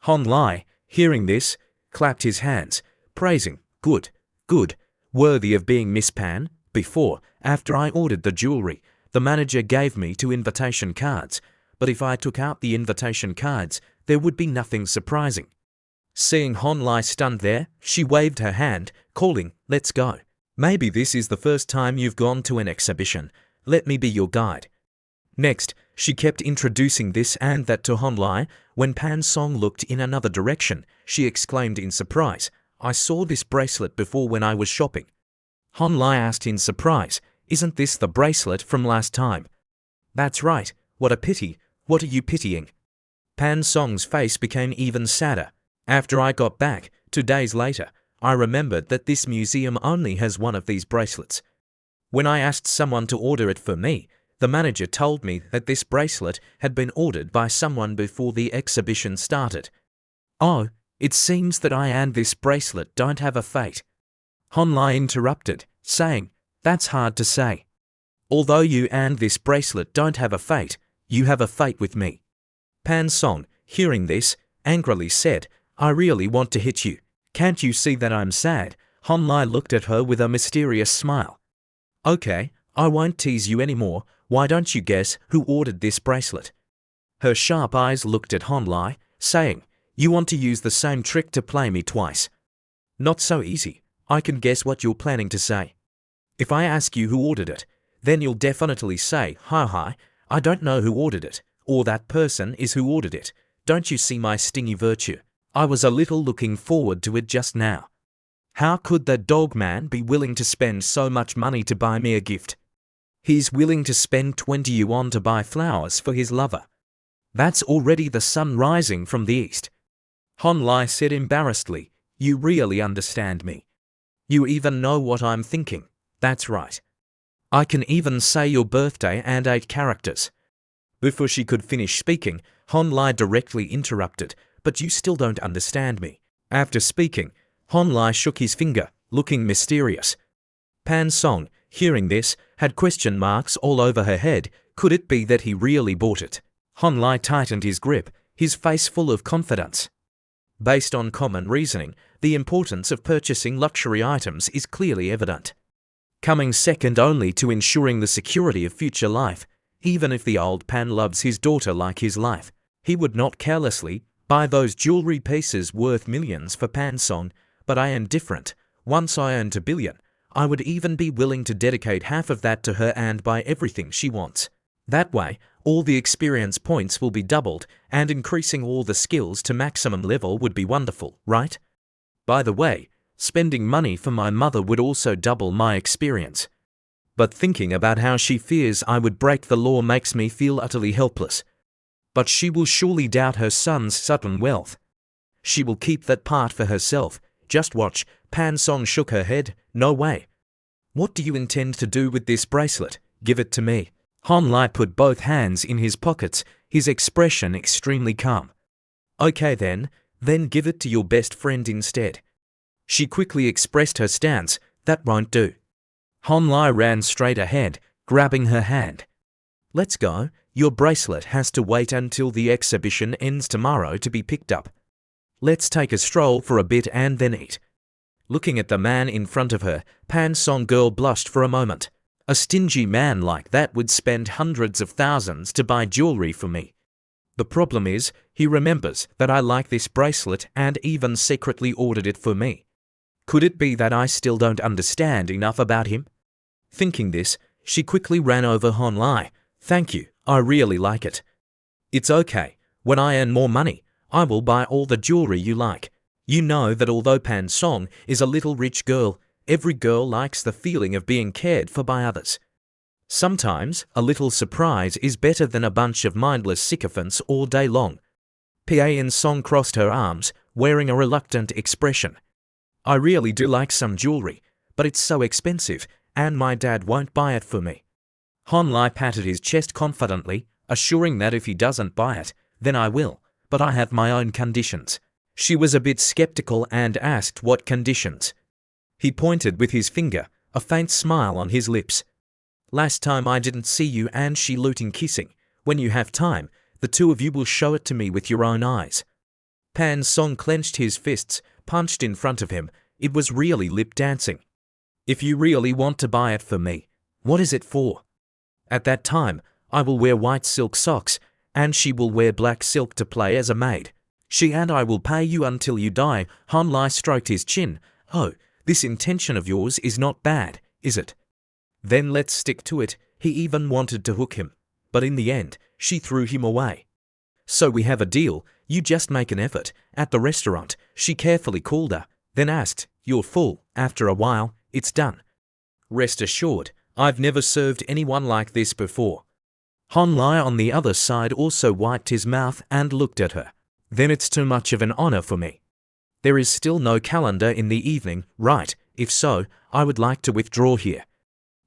Hon Lai, hearing this, clapped his hands, praising, "Good, good, worthy of being Miss Pan. After I ordered the jewelry, the manager gave me 2 invitation cards, but if I took out the invitation cards, there would be nothing surprising." Seeing Hon Lai stunned there, she waved her hand, calling, "Let's go. Maybe this is the first time you've gone to an exhibition. Let me be your guide." Next, she kept introducing this and that to Hon Lai. When Pan Song looked in another direction, she exclaimed in surprise, "I saw this bracelet before when I was shopping." Hon Lai asked in surprise, "Isn't this the bracelet from last time?" "That's right. What a pity. What are you pitying?" Pan Song's face became even sadder. "After I got back, 2 days later, I remembered that this museum only has one of these bracelets. When I asked someone to order it for me, the manager told me that this bracelet had been ordered by someone before the exhibition started. Oh, it seems that I and this bracelet don't have a fate." Hon Lai interrupted, saying, "That's hard to say. Although you and this bracelet don't have a fate, you have a fate with me." Pan Song, hearing this, angrily said, "I really want to hit you. Can't you see that I'm sad?" Hon Lai looked at her with a mysterious smile. "Okay, I won't tease you anymore. Why don't you guess who ordered this bracelet?" Her sharp eyes looked at Hon Lai, saying, "You want to use the same trick to play me twice. Not so easy. I can guess what you're planning to say. If I ask you who ordered it, then you'll definitely say, 'Hi, I don't know who ordered it,' or 'that person is who ordered it.' Don't you see my stingy virtue? I was a little looking forward to it just now. How could that dog man be willing to spend so much money to buy me a gift? He's willing to spend 20 yuan to buy flowers for his lover. That's already the sun rising from the east." Hon Lai said embarrassedly, "You really understand me. You even know what I'm thinking. That's right. I can even say your birthday and 8 characters." Before she could finish speaking, Hon Lai directly interrupted, "But you still don't understand me." After speaking, Hon Lai shook his finger, looking mysterious. Pan Song, hearing this, had question marks all over her head. Could it be that he really bought it? Hon Lai tightened his grip, his face full of confidence. Based on common reasoning, the importance of purchasing luxury items is clearly evident, coming second only to ensuring the security of future life. Even if the old Pan loves his daughter like his life, he would not carelessly buy those jewelry pieces worth millions for Pan Song. But I am different. Once I earned $1 billion, I would even be willing to dedicate half of that to her and buy everything she wants. That way, all the experience points will be doubled, and increasing all the skills to maximum level would be wonderful, right? By the way, spending money for my mother would also double my experience. But thinking about how she fears I would break the law makes me feel utterly helpless. But she will surely doubt her son's sudden wealth. She will keep that part for herself. Just watch." Pan Song shook her head. "No way. What do you intend to do with this bracelet? Give it to me." Hon Lai put both hands in his pockets, his expression extremely calm. "Okay then give it to your best friend instead." She quickly expressed her stance. "That won't do." Hon Lai ran straight ahead, grabbing her hand. "Let's go. Your bracelet has to wait until the exhibition ends tomorrow to be picked up. Let's take a stroll for a bit and then eat." Looking at the man in front of her, Pan Song girl blushed for a moment. A stingy man like that would spend hundreds of thousands to buy jewelry for me. The problem is, he remembers that I like this bracelet and even secretly ordered it for me. Could it be that I still don't understand enough about him? Thinking this, she quickly ran over Hon Lai. "Thank you, I really like it." "It's okay. When I earn more money, I will buy all the jewelry you like. You know that although Pan Song is a little rich girl, every girl likes the feeling of being cared for by others. Sometimes a little surprise is better than a bunch of mindless sycophants all day long." Pan Song crossed her arms, wearing a reluctant expression. "I really do like some jewelry, but it's so expensive, and my dad won't buy it for me." Hon Lai patted his chest confidently, assuring that if he doesn't buy it, then I will, but I have my own conditions. She was a bit skeptical and asked what conditions. He pointed with his finger, a faint smile on his lips. Last time I didn't see you and she looting kissing. When you have time, the two of you will show it to me with your own eyes. Pan Song clenched his fists, punched in front of him. It was really lip dancing. If you really want to buy it for me, what is it for? At that time, I will wear white silk socks, and she will wear black silk to play as a maid. She and I will pay you until you die. Han Lai stroked his chin. Oh, this intention of yours is not bad, is it? Then let's stick to it. He even wanted to hook him, but in the end, she threw him away. So we have a deal. You just make an effort. At the restaurant, she carefully called her, then asked, "You're full." After a while, it's done. Rest assured, I've never served anyone like this before. Han Lai on the other side also wiped his mouth and looked at her. Then it's too much of an honor for me. There is still no calendar in the evening, right? If so, I would like to withdraw here.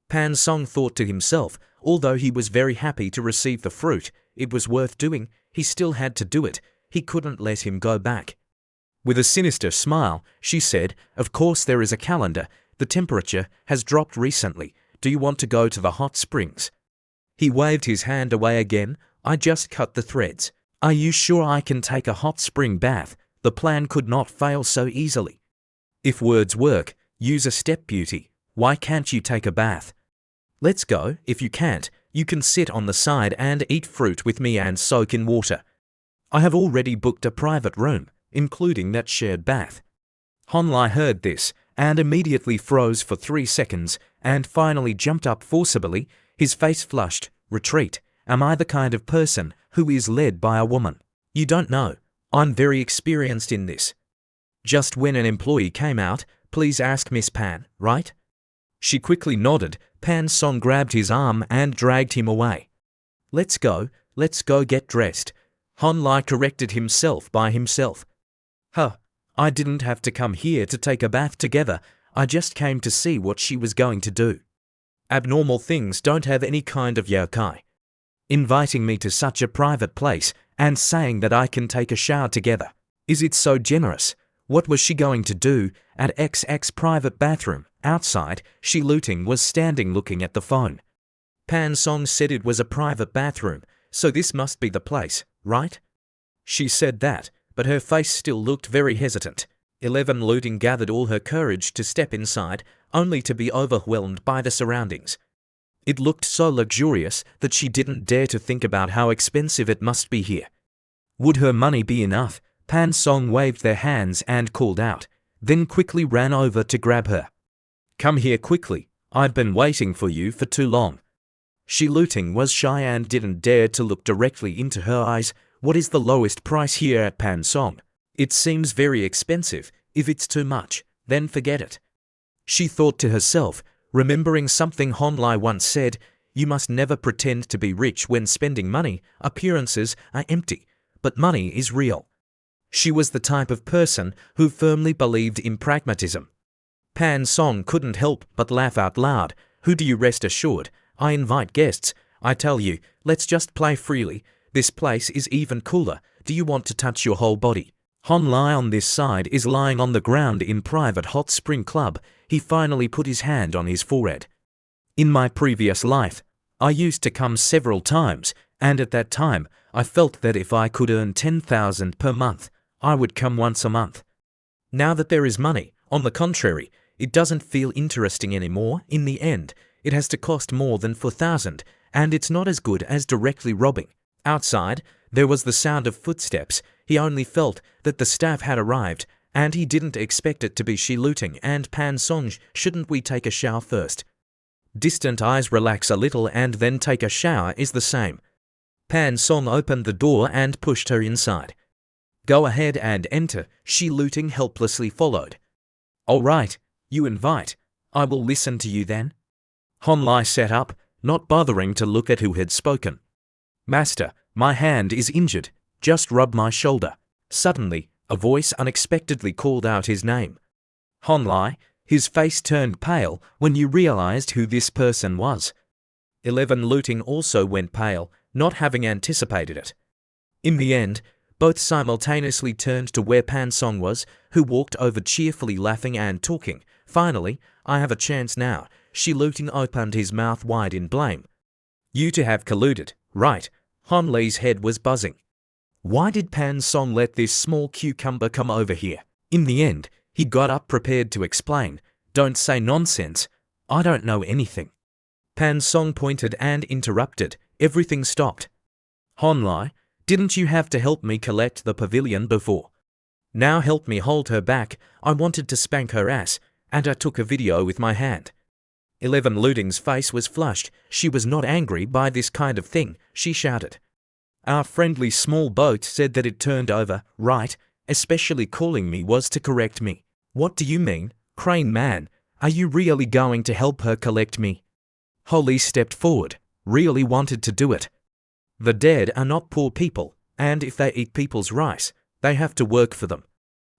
Pan Song thought to himself, although he was very happy to receive the fruit, it was worth doing, he still had to do it. He couldn't let him go back. With a sinister smile, she said, "Of course there is a calendar. The temperature has dropped recently. Do you want to go to the hot springs?" He waved his hand away again. "I just cut the threads. Are you sure I can take a hot spring bath? The plan could not fail so easily. If words work, use a step, beauty. Why can't you take a bath? Let's go. If you can't, you can sit on the side and eat fruit with me and soak in water. I have already booked a private room, including that shared bath." Han Lai heard this and immediately froze for 3 seconds and finally jumped up forcibly, his face flushed. "Retreat. Am I the kind of person who is led by a woman? You don't know. I'm very experienced in this. Just when an employee came out, please ask Miss Pan, right?" She quickly nodded. Pan Song grabbed his arm and dragged him away. Let's go get dressed." Han Lai corrected himself by himself. "Huh, I didn't have to come here to take a bath together. I just came to see what she was going to do. Abnormal things don't have any kind of yokai. Inviting me to such a private place and saying that I can take a shower together. Is it so generous? What was she going to do at XX private bathroom?" Outside, Shi Luting was standing looking at the phone. Pan Song said it was a private bathroom, so this must be the place, right? She said that, but her face still looked very hesitant. 11 Luting gathered all her courage to step inside, only to be overwhelmed by the surroundings. It looked so luxurious that she didn't dare to think about how expensive it must be here. Would her money be enough? Pan Song waved their hands and called out, then quickly ran over to grab her. "Come here quickly. I've been waiting for you for too long." Shi Luting was shy and didn't dare to look directly into her eyes. What is the lowest price here at Pan Song? It seems very expensive. If it's too much, then forget it. She thought to herself, remembering something Han Lai once said, "You must never pretend to be rich when spending money. Appearances are empty, but money is real." She was the type of person who firmly believed in pragmatism. Pan Song couldn't help but laugh out loud. "Who do you rest assured? I invite guests. I tell you, let's just play freely. This place is even cooler. Do you want to touch your whole body?" Han Lai on this side is lying on the ground in private hot spring club. He finally put his hand on his forehead. "In my previous life, I used to come several times, and at that time, I felt that if I could earn 10,000 per month, I would come once a month. Now that there is money, on the contrary, it doesn't feel interesting anymore. In the end, it has to cost more than 4,000, and it's not as good as directly robbing." Outside, there was the sound of footsteps. He only felt that the staff had arrived, and he didn't expect it to be Shi Luting and Pan Song. "Shouldn't we take a shower first?" Distant eyes relax a little and then take a shower is the same. Pan Song opened the door and pushed her inside. "Go ahead and enter," Shi Luting helplessly followed. "All right, you invite. I will listen to you then." Han Lai sat up, not bothering to look at who had spoken. "Master, my hand is injured. Just rub my shoulder." Suddenly, a voice unexpectedly called out his name. Han Lai, his face turned pale when you realized who this person was. 11 Luting also went pale, not having anticipated it. In the end, Both simultaneously turned to where Pan Song was, who walked over cheerfully laughing and talking. Finally, I have a chance now. Shi Luting opened his mouth wide in blame. You two have colluded, right? Hon Lee's head was buzzing. Why did Pan Song let this small cucumber come over here? In the end, he got up prepared to explain. Don't say nonsense. I don't know anything. Pan Song pointed and interrupted. Everything stopped. Hon Lai, didn't you have to help me collect the pavilion before? Now help me hold her back. I wanted to spank her ass, and I took a video with my hand. 11 Luting's face was flushed. She was not angry by this kind of thing, she shouted. Our friendly small boat said that it turned over, right? Especially calling me was to correct me. What do you mean, Crane Man? Are you really going to help her collect me? Holly stepped forward, really wanted to do it. The dead are not poor people, and if they eat people's rice, they have to work for them.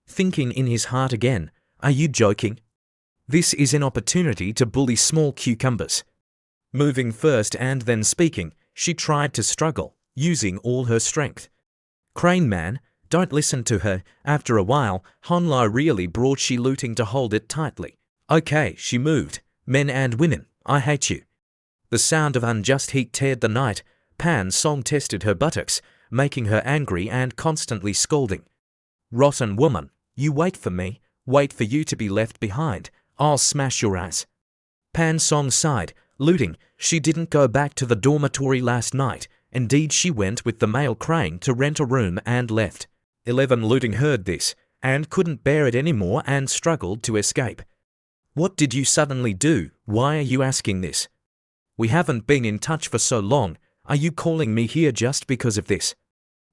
Thinking in his heart again, are you joking? This is an opportunity to bully small cucumbers. Moving first and then speaking, she tried to struggle, using all her strength. Crane Man, don't listen to her. After a while, Hon Lai really brought Shi Luting to hold it tightly. Okay, she moved. Men and women, I hate you. The sound of unjust heat teared the night. Pan Song tested her buttocks, making her angry and constantly scolding. Rotten woman, you wait for me, wait for you to be left behind. I'll smash your ass. Pan Song sighed. Luting, she didn't go back to the dormitory last night. Indeed, she went with the male Crane to rent a room and left. 11 Luting heard this, and couldn't bear it anymore and struggled to escape. What did you suddenly do? Why are you asking this? We haven't been in touch for so long. Are you calling me here just because of this?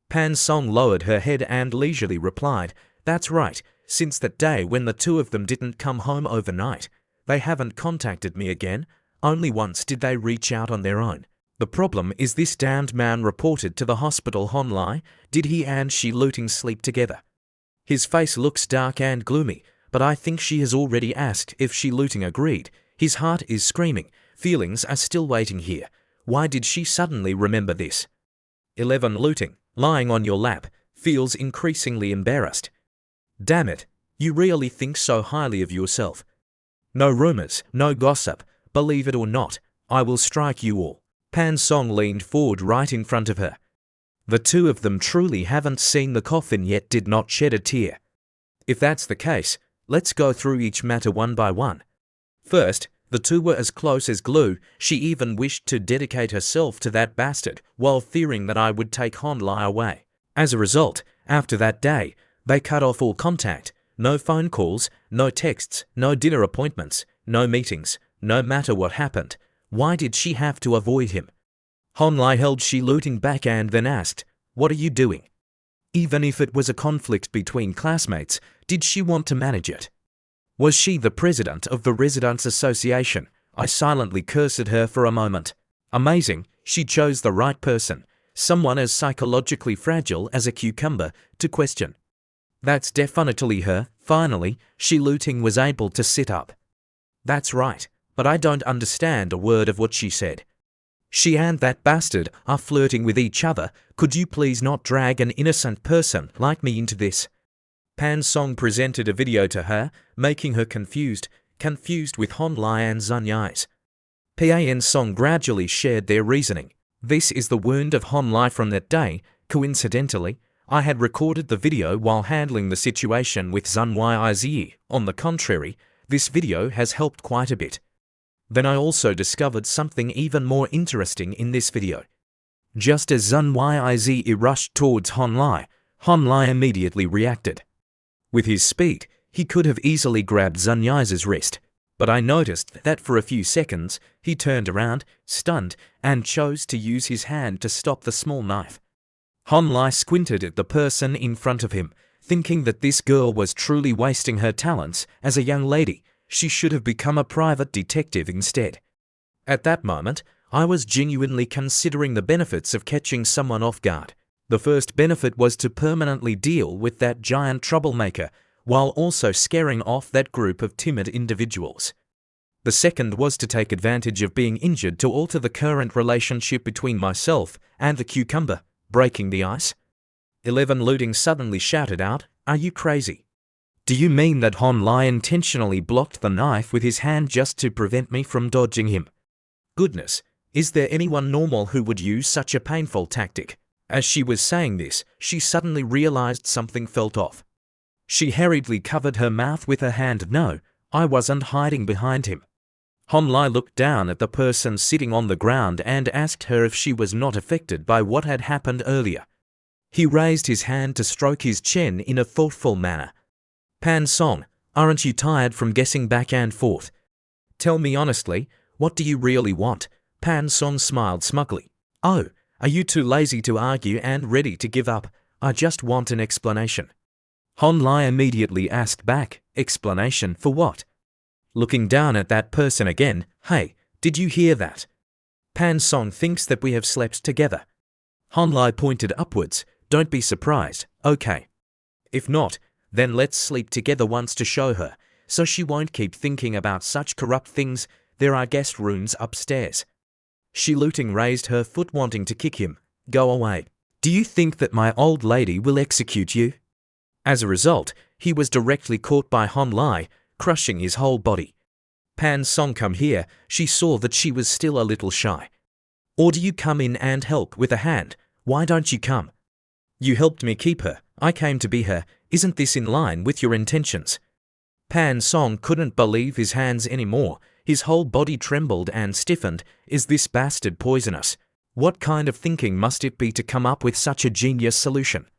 Pan Song lowered her head and leisurely replied, That's right, since that day when the two of them didn't come home overnight. They haven't contacted me again. Only once did they reach out on their own. The problem is this damned man reported to the hospital. Hon Lai, did he and Shi Luting sleep together? His face looks dark and gloomy, but I think she has already asked if Shi Luting agreed. His heart is screaming. Feelings are still waiting here. Why did she suddenly remember this? 11 Luting, lying on your lap, feels increasingly embarrassed. Damn it, you really think so highly of yourself. No rumors, no gossip, believe it or not, I will strike you all. Pan Song leaned forward right in front of her. The two of them truly haven't seen the coffin yet, did not shed a tear. If that's the case, let's go through each matter one by one. First, the two were as close as glue. She even wished to dedicate herself to that bastard, while fearing that I would take Hon Lai away. As a result, after that day, they cut off all contact. No phone calls, no texts, no dinner appointments, no meetings, no matter what happened. Why did she have to avoid him? Hon Lai held Shi Luting back and then asked, What are you doing? Even if it was a conflict between classmates, did she want to manage it? Was she the president of the Residents' Association? I silently cursed at her for a moment. Amazing, she chose the right person, someone as psychologically fragile as a cucumber, to question. That's definitely her. Finally, Shi Luting was able to sit up. That's right, but I don't understand a word of what she said. She and that bastard are flirting with each other. Could you please not drag an innocent person like me into this? Pan Song presented a video to her, making her confused with Hon Lai and Zun Yai's. Pan Song gradually shared their reasoning. This is the wound of Hon Lai from that day. Coincidentally, I had recorded the video while handling the situation with Zun Yai's. On the contrary, this video has helped quite a bit. Then I also discovered something even more interesting in this video. Just as Zun Yai's rushed towards Hon Lai immediately reacted. With his speed, he could have easily grabbed Zun Yai's wrist, but I noticed that for a few seconds, he turned around, stunned, and chose to use his hand to stop the small knife. Hon Lai squinted at the person in front of him, thinking that this girl was truly wasting her talents as a young lady. She should have become a private detective instead. At that moment, I was genuinely considering the benefits of catching someone off guard. The first benefit was to permanently deal with that giant troublemaker, while also scaring off that group of timid individuals. The second was to take advantage of being injured to alter the current relationship between myself and the cucumber, breaking the ice. 11 Looting suddenly shouted out, "Are you crazy? Do you mean that Hon Lai intentionally blocked the knife with his hand just to prevent me from dodging him? Goodness, is there anyone normal who would use such a painful tactic?" As she was saying this, she suddenly realized something felt off. She hurriedly covered her mouth with her hand. "No, I wasn't hiding behind him." Hon Lai looked down at the person sitting on the ground and asked her if she was not affected by what had happened earlier. He raised his hand to stroke his chin in a thoughtful manner. "Pan Song, aren't you tired from guessing back and forth? Tell me honestly, what do you really want?" Pan Song smiled smugly. "Oh, are you too lazy to argue and ready to give up? I just want an explanation." Hon Lai immediately asked back, "Explanation for what?" Looking down at that person again, "Hey, did you hear that? Pan Song thinks that we have slept together." Hon Lai pointed upwards. "Don't be surprised, okay? If not, then let's sleep together once to show her, so she won't keep thinking about such corrupt things. There are guest rooms upstairs." Shi Luting raised her foot, wanting to kick him. "Go away. Do you think that my old lady will execute you?" As a result, he was directly caught by Hon Lai, crushing his whole body. "Pan Song, come here." She saw that she was still a little shy. "Or do you come in and help with a hand? Why don't you come? You helped me keep her. I came to be her. Isn't this in line with your intentions?" Pan Song couldn't believe his hands anymore. His whole body trembled and stiffened. "Is this bastard poisonous? What kind of thinking must it be to come up with such a genius solution?"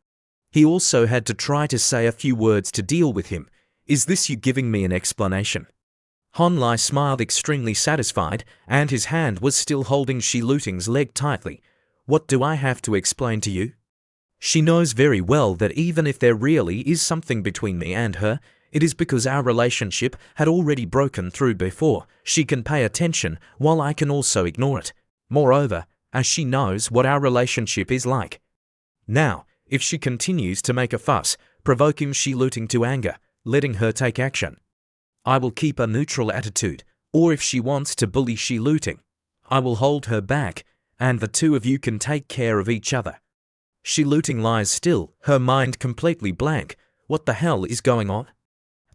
He also had to try to say a few words to deal with him. "Is this you giving me an explanation?" Hon Lai smiled, extremely satisfied, and his hand was still holding Shi Luting's leg tightly. "What do I have to explain to you? She knows very well that even if there really is something between me and her, it is because our relationship had already broken through before. She can pay attention, while I can also ignore it. Moreover, as she knows what our relationship is like. Now, if she continues to make a fuss, provoking Shi Luting to anger, letting her take action, I will keep a neutral attitude. Or if she wants to bully Shi Luting, I will hold her back, and the two of you can take care of each other." Shi Luting lies still, her mind completely blank. What the hell is going on?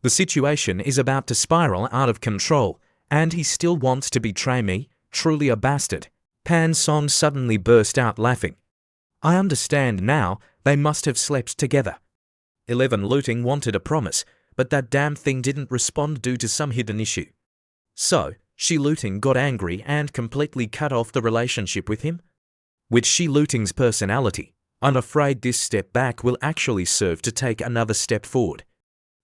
The situation is about to spiral out of control, and he still wants to betray me? Truly a bastard. Pan Song suddenly burst out laughing. "I understand now, they must have slept together." 11 Looting wanted a promise, but that damn thing didn't respond due to some hidden issue. So, Shi Luting got angry and completely cut off the relationship with him? With Shi Luting's personality, I'm afraid this step back will actually serve to take another step forward.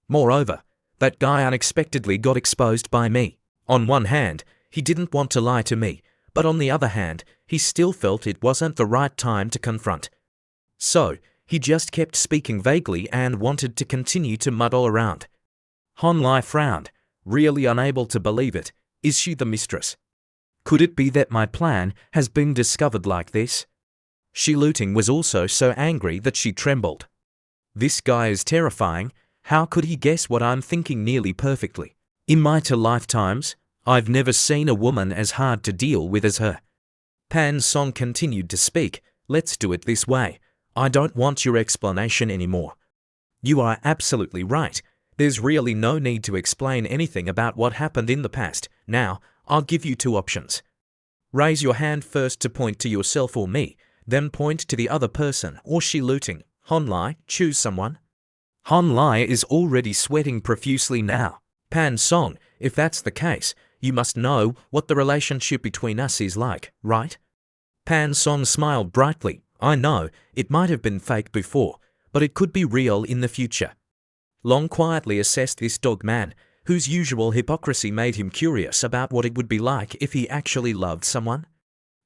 Moreover, that guy unexpectedly got exposed by me. On one hand, he didn't want to lie to me, but on the other hand, he still felt it wasn't the right time to confront. So, he just kept speaking vaguely and wanted to continue to muddle around. Hon Lai frowned, really unable to believe it. Is she the mistress? Could it be that my plan has been discovered like this? Shi Luting was also so angry that she trembled. This guy is terrifying. How could he guess what I'm thinking nearly perfectly? In my 2 lifetimes, I've never seen a woman as hard to deal with as her. Pan Song continued to speak. "Let's do it this way. I don't want your explanation anymore. You are absolutely right. There's really no need to explain anything about what happened in the past. Now, I'll give you 2 options. Raise your hand first to point to yourself or me, then point to the other person or Shi Luting. Hon Lai, choose someone." Hon Lai is already sweating profusely now. "Pan Song, if that's the case, you must know what the relationship between us is like, right?" Pan Song smiled brightly. "I know, it might have been fake before, but it could be real in the future." Long quietly assessed this dog man, whose usual hypocrisy made him curious about what it would be like if he actually loved someone.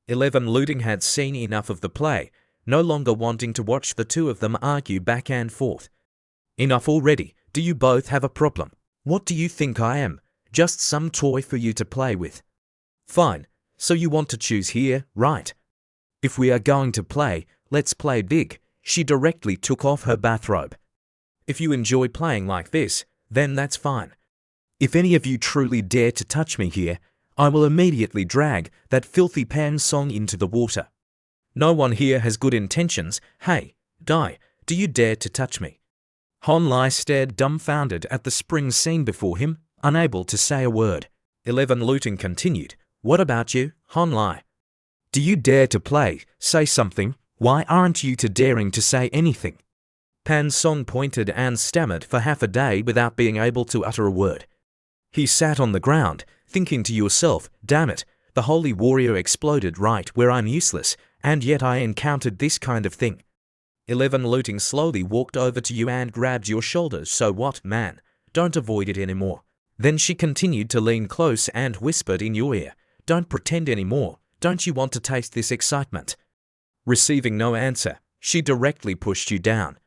11 Looting had seen enough of the play, no longer wanting to watch the two of them argue back and forth. "Enough already. Do you both have a problem? What do you think I am? Just some toy for you to play with? Fine, so you want to choose here, right? If we are going to play, let's play big." She directly took off her bathrobe. "If you enjoy playing like this, then that's fine. If any of you truly dare to touch me here, I will immediately drag that filthy Pan Song into the water. No one here has good intentions. Hey, die. Do you dare to touch me? Han Lai stared dumbfounded at the spring scene before him, unable to say a word. 11 Looting continued. What about you, Han Lai? Do you dare to play? Say something. Why aren't you daring to say anything? Pan Song pointed and stammered for half a day without being able to utter a word. He sat on the ground, thinking to yourself, damn it, the holy warrior exploded right where I'm useless, and yet I encountered this kind of thing. 11 Looting slowly walked over to you and grabbed your shoulders. So what, man? Don't avoid it anymore. Then she continued to lean close and whispered in your ear, don't pretend anymore. Don't you want to taste this excitement? Receiving no answer, she directly pushed you down.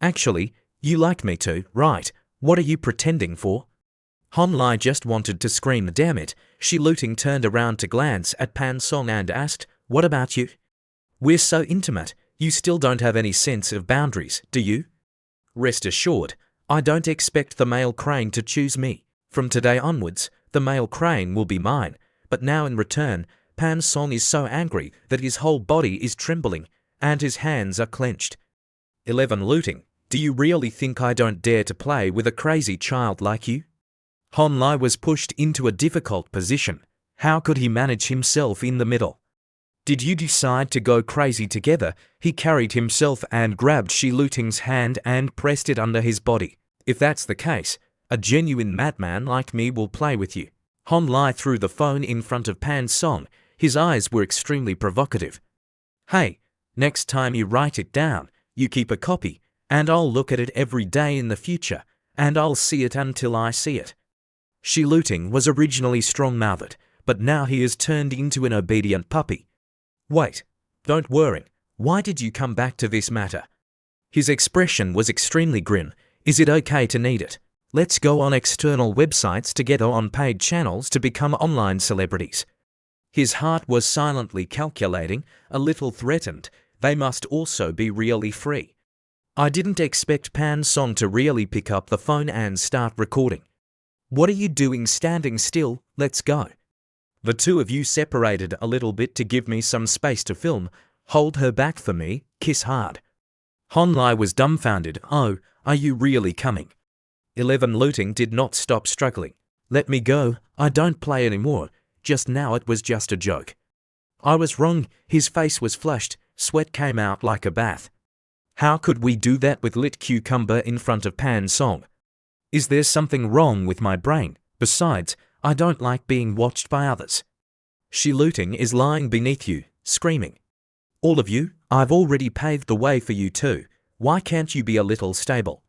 Actually, you like me too, right? What are you pretending for? Han Lai just wanted to scream damn it. Shi Looting turned around to glance at Pan Song and asked, what about you? We're so intimate, you still don't have any sense of boundaries, do you? Rest assured, I don't expect the male crane to choose me. From today onwards, the male crane will be mine, but now in return, Pan Song is so angry that his whole body is trembling, and his hands are clenched. 11 Looting, do you really think I don't dare to play with a crazy child like you? Han Lai was pushed into a difficult position. How could he manage himself in the middle? Did you decide to go crazy together? He carried himself and grabbed Shi Looting's hand and pressed it under his body. If that's the case, a genuine madman like me will play with you. Han Lai threw the phone in front of Pan Song. His eyes were extremely provocative. Hey, next time you write it down, you keep a copy, and I'll look at it every day in the future, and I'll see it until I see it. Shi Looting was originally strong-mouthed, but now he has turned into an obedient puppy. Wait, don't worry. Why did you come back to this matter? His expression was extremely grim. Is it okay to need it? Let's go on external websites together on paid channels to become online celebrities. His heart was silently calculating, a little threatened. They must also be really free. I didn't expect Pan Song to really pick up the phone and start recording. What are you doing standing still? Let's go. The two of you separated a little bit to give me some space to film. Hold her back for me, kiss hard. Han Lai was dumbfounded. Oh, are you really coming? 11 Looting did not stop struggling. Let me go, I don't play anymore. Just now it was just a joke. I was wrong. His face was flushed, sweat came out like a bath. How could we do that with lit cucumber in front of Pan Song? Is there something wrong with my brain? Besides, I don't like being watched by others. Shi Looting is lying beneath you, screaming. All of you, I've already paved the way for you too. Why can't you be a little stable?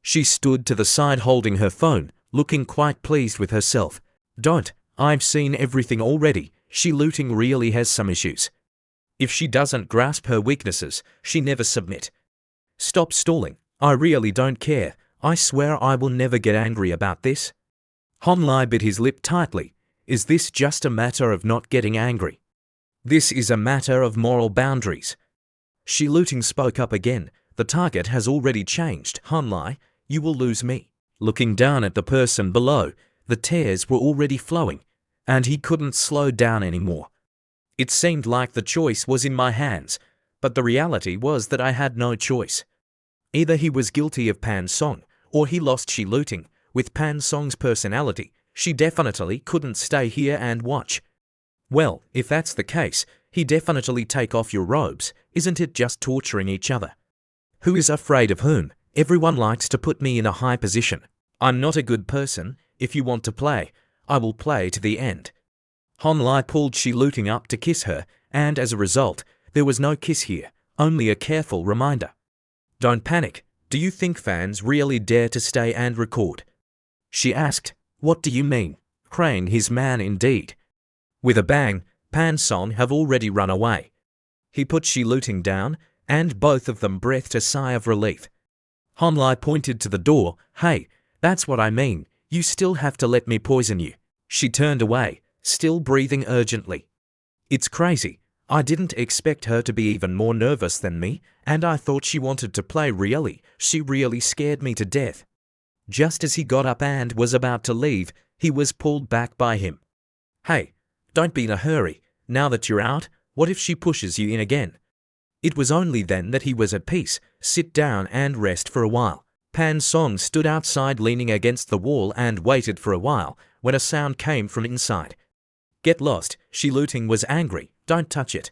She stood to the side holding her phone, looking quite pleased with herself. Don't, I've seen everything already. Shi Looting really has some issues. If she doesn't grasp her weaknesses, she never submit. Stop stalling. I really don't care. I swear I will never get angry about this. Han Lai bit his lip tightly. Is this just a matter of not getting angry? This is a matter of moral boundaries. Shi Looting spoke up again. The target has already changed. Han Lai, you will lose me. Looking down at the person below, the tears were already flowing, and he couldn't slow down anymore. It seemed like the choice was in my hands, but the reality was that I had no choice. Either he was guilty of Pan Song, or he lost Shi Looting. With Pan Song's personality, she definitely couldn't stay here and watch. Well, if that's the case, he definitely take off your robes. Isn't it just torturing each other? Who is afraid of whom? Everyone likes to put me in a high position. I'm not a good person. If you want to play, I will play to the end. Han Lai pulled Shi Looting up to kiss her, and as a result, there was no kiss here, only a careful reminder. Don't panic. Do you think fans really dare to stay and record? She asked. What do you mean? Crane his man indeed. With a bang, Pan Song have already run away. He put Shi Looting down, and both of them breathed a sigh of relief. Han Lai pointed to the door. Hey, that's what I mean. You still have to let me poison you. She turned away, still breathing urgently. It's crazy. I didn't expect her to be even more nervous than me, and I thought she wanted to play really. She really scared me to death. Just as he got up and was about to leave, he was pulled back by him. Hey, don't be in a hurry. Now that you're out, what if she pushes you in again? It was only then that he was at peace. Sit down and rest for a while. Pan Song stood outside leaning against the wall and waited for a while when a sound came from inside. Get lost, Shi Luting was angry. Don't touch it.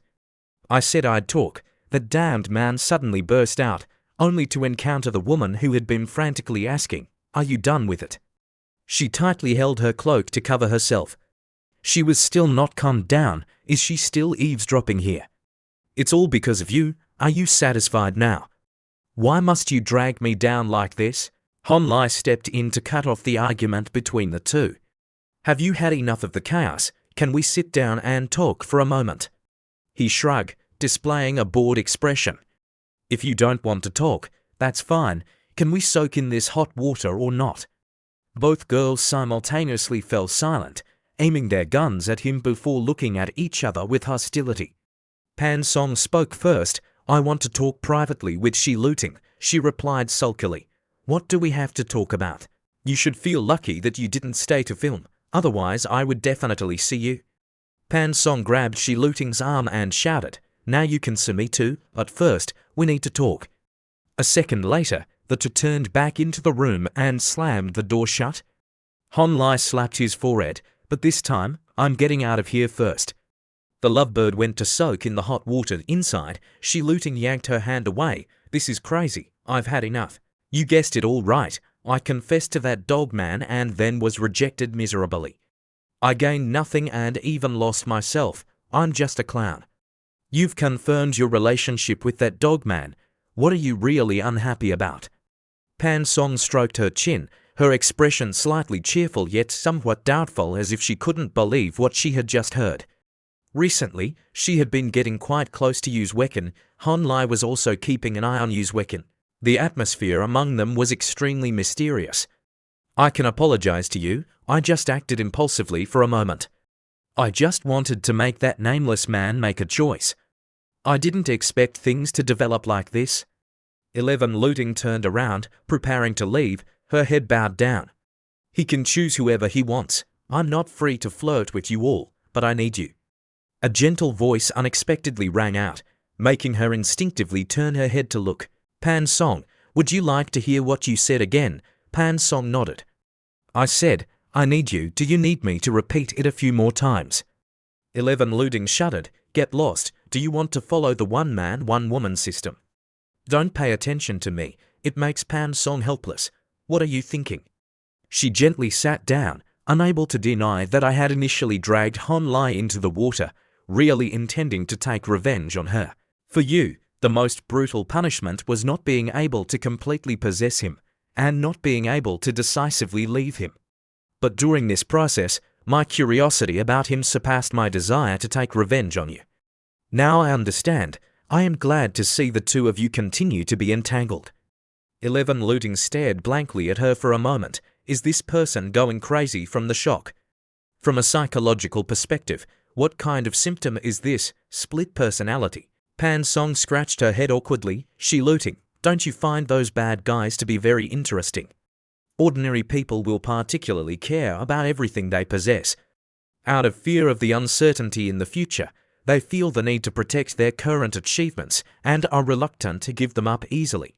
I said I'd talk. The damned man suddenly burst out, only to encounter the woman who had been frantically asking, "Are you done with it?" She tightly held her cloak to cover herself. She was still not calmed down. Is she still eavesdropping here? It's all because of you. Are you satisfied now? Why must you drag me down like this? Hon Lai stepped in to cut off the argument between the two. Have you had enough of the chaos? Can we sit down and talk for a moment? He shrugged, displaying a bored expression. If you don't want to talk, that's fine. Can we soak in this hot water or not? Both girls simultaneously fell silent, aiming their guns at him before looking at each other with hostility. Pan Song spoke first. I want to talk privately with Shi Luting, she replied sulkily. What do we have to talk about? You should feel lucky that you didn't stay to film, otherwise I would definitely see you. Pan Song grabbed Shi Luting's arm and shouted, now you can see me too, but first, we need to talk. A second later, the two turned back into the room and slammed the door shut. Hon Lai slapped his forehead, but this time, I'm getting out of here first. The lovebird went to soak in the hot water inside. Shi Luting yanked her hand away. This is crazy. I've had enough. You guessed it all right. I confessed to that dog man and then was rejected miserably. I gained nothing and even lost myself. I'm just a clown. You've confirmed your relationship with that dog man. What are you really unhappy about? Pan Song stroked her chin, her expression slightly cheerful yet somewhat doubtful, as if she couldn't believe what she had just heard. Recently, she had been getting quite close to Yu's Wekin. Hon Lai was also keeping an eye on Yu's Wekin. The atmosphere among them was extremely mysterious. I can apologize to you. I just acted impulsively for a moment. I just wanted to make that nameless man make a choice. I didn't expect things to develop like this. 11 Luting turned around, preparing to leave, her head bowed down. He can choose whoever he wants. I'm not free to flirt with you all, but I need you. A gentle voice unexpectedly rang out, making her instinctively turn her head to look. Pan Song, would you like to hear what you said again? Pan Song nodded. I said, I need you. Do you need me to repeat it a few more times? 11 Luting shuddered. Get lost. Do you want to follow the one-man, one-woman system? Don't pay attention to me. It makes Pan Song helpless. What are you thinking? She gently sat down, unable to deny that I had initially dragged Hon Lai into the water, really intending to take revenge on her. For you, the most brutal punishment was not being able to completely possess him, and not being able to decisively leave him. But during this process, my curiosity about him surpassed my desire to take revenge on you. Now I understand. I am glad to see the two of you continue to be entangled. 11 Luting stared blankly at her for a moment. Is this person going crazy from the shock? From a psychological perspective, what kind of symptom is this? Split personality. Pan Song scratched her head awkwardly. Shi Luting, don't you find those bad guys to be very interesting? Ordinary people will particularly care about everything they possess. Out of fear of the uncertainty in the future, they feel the need to protect their current achievements and are reluctant to give them up easily.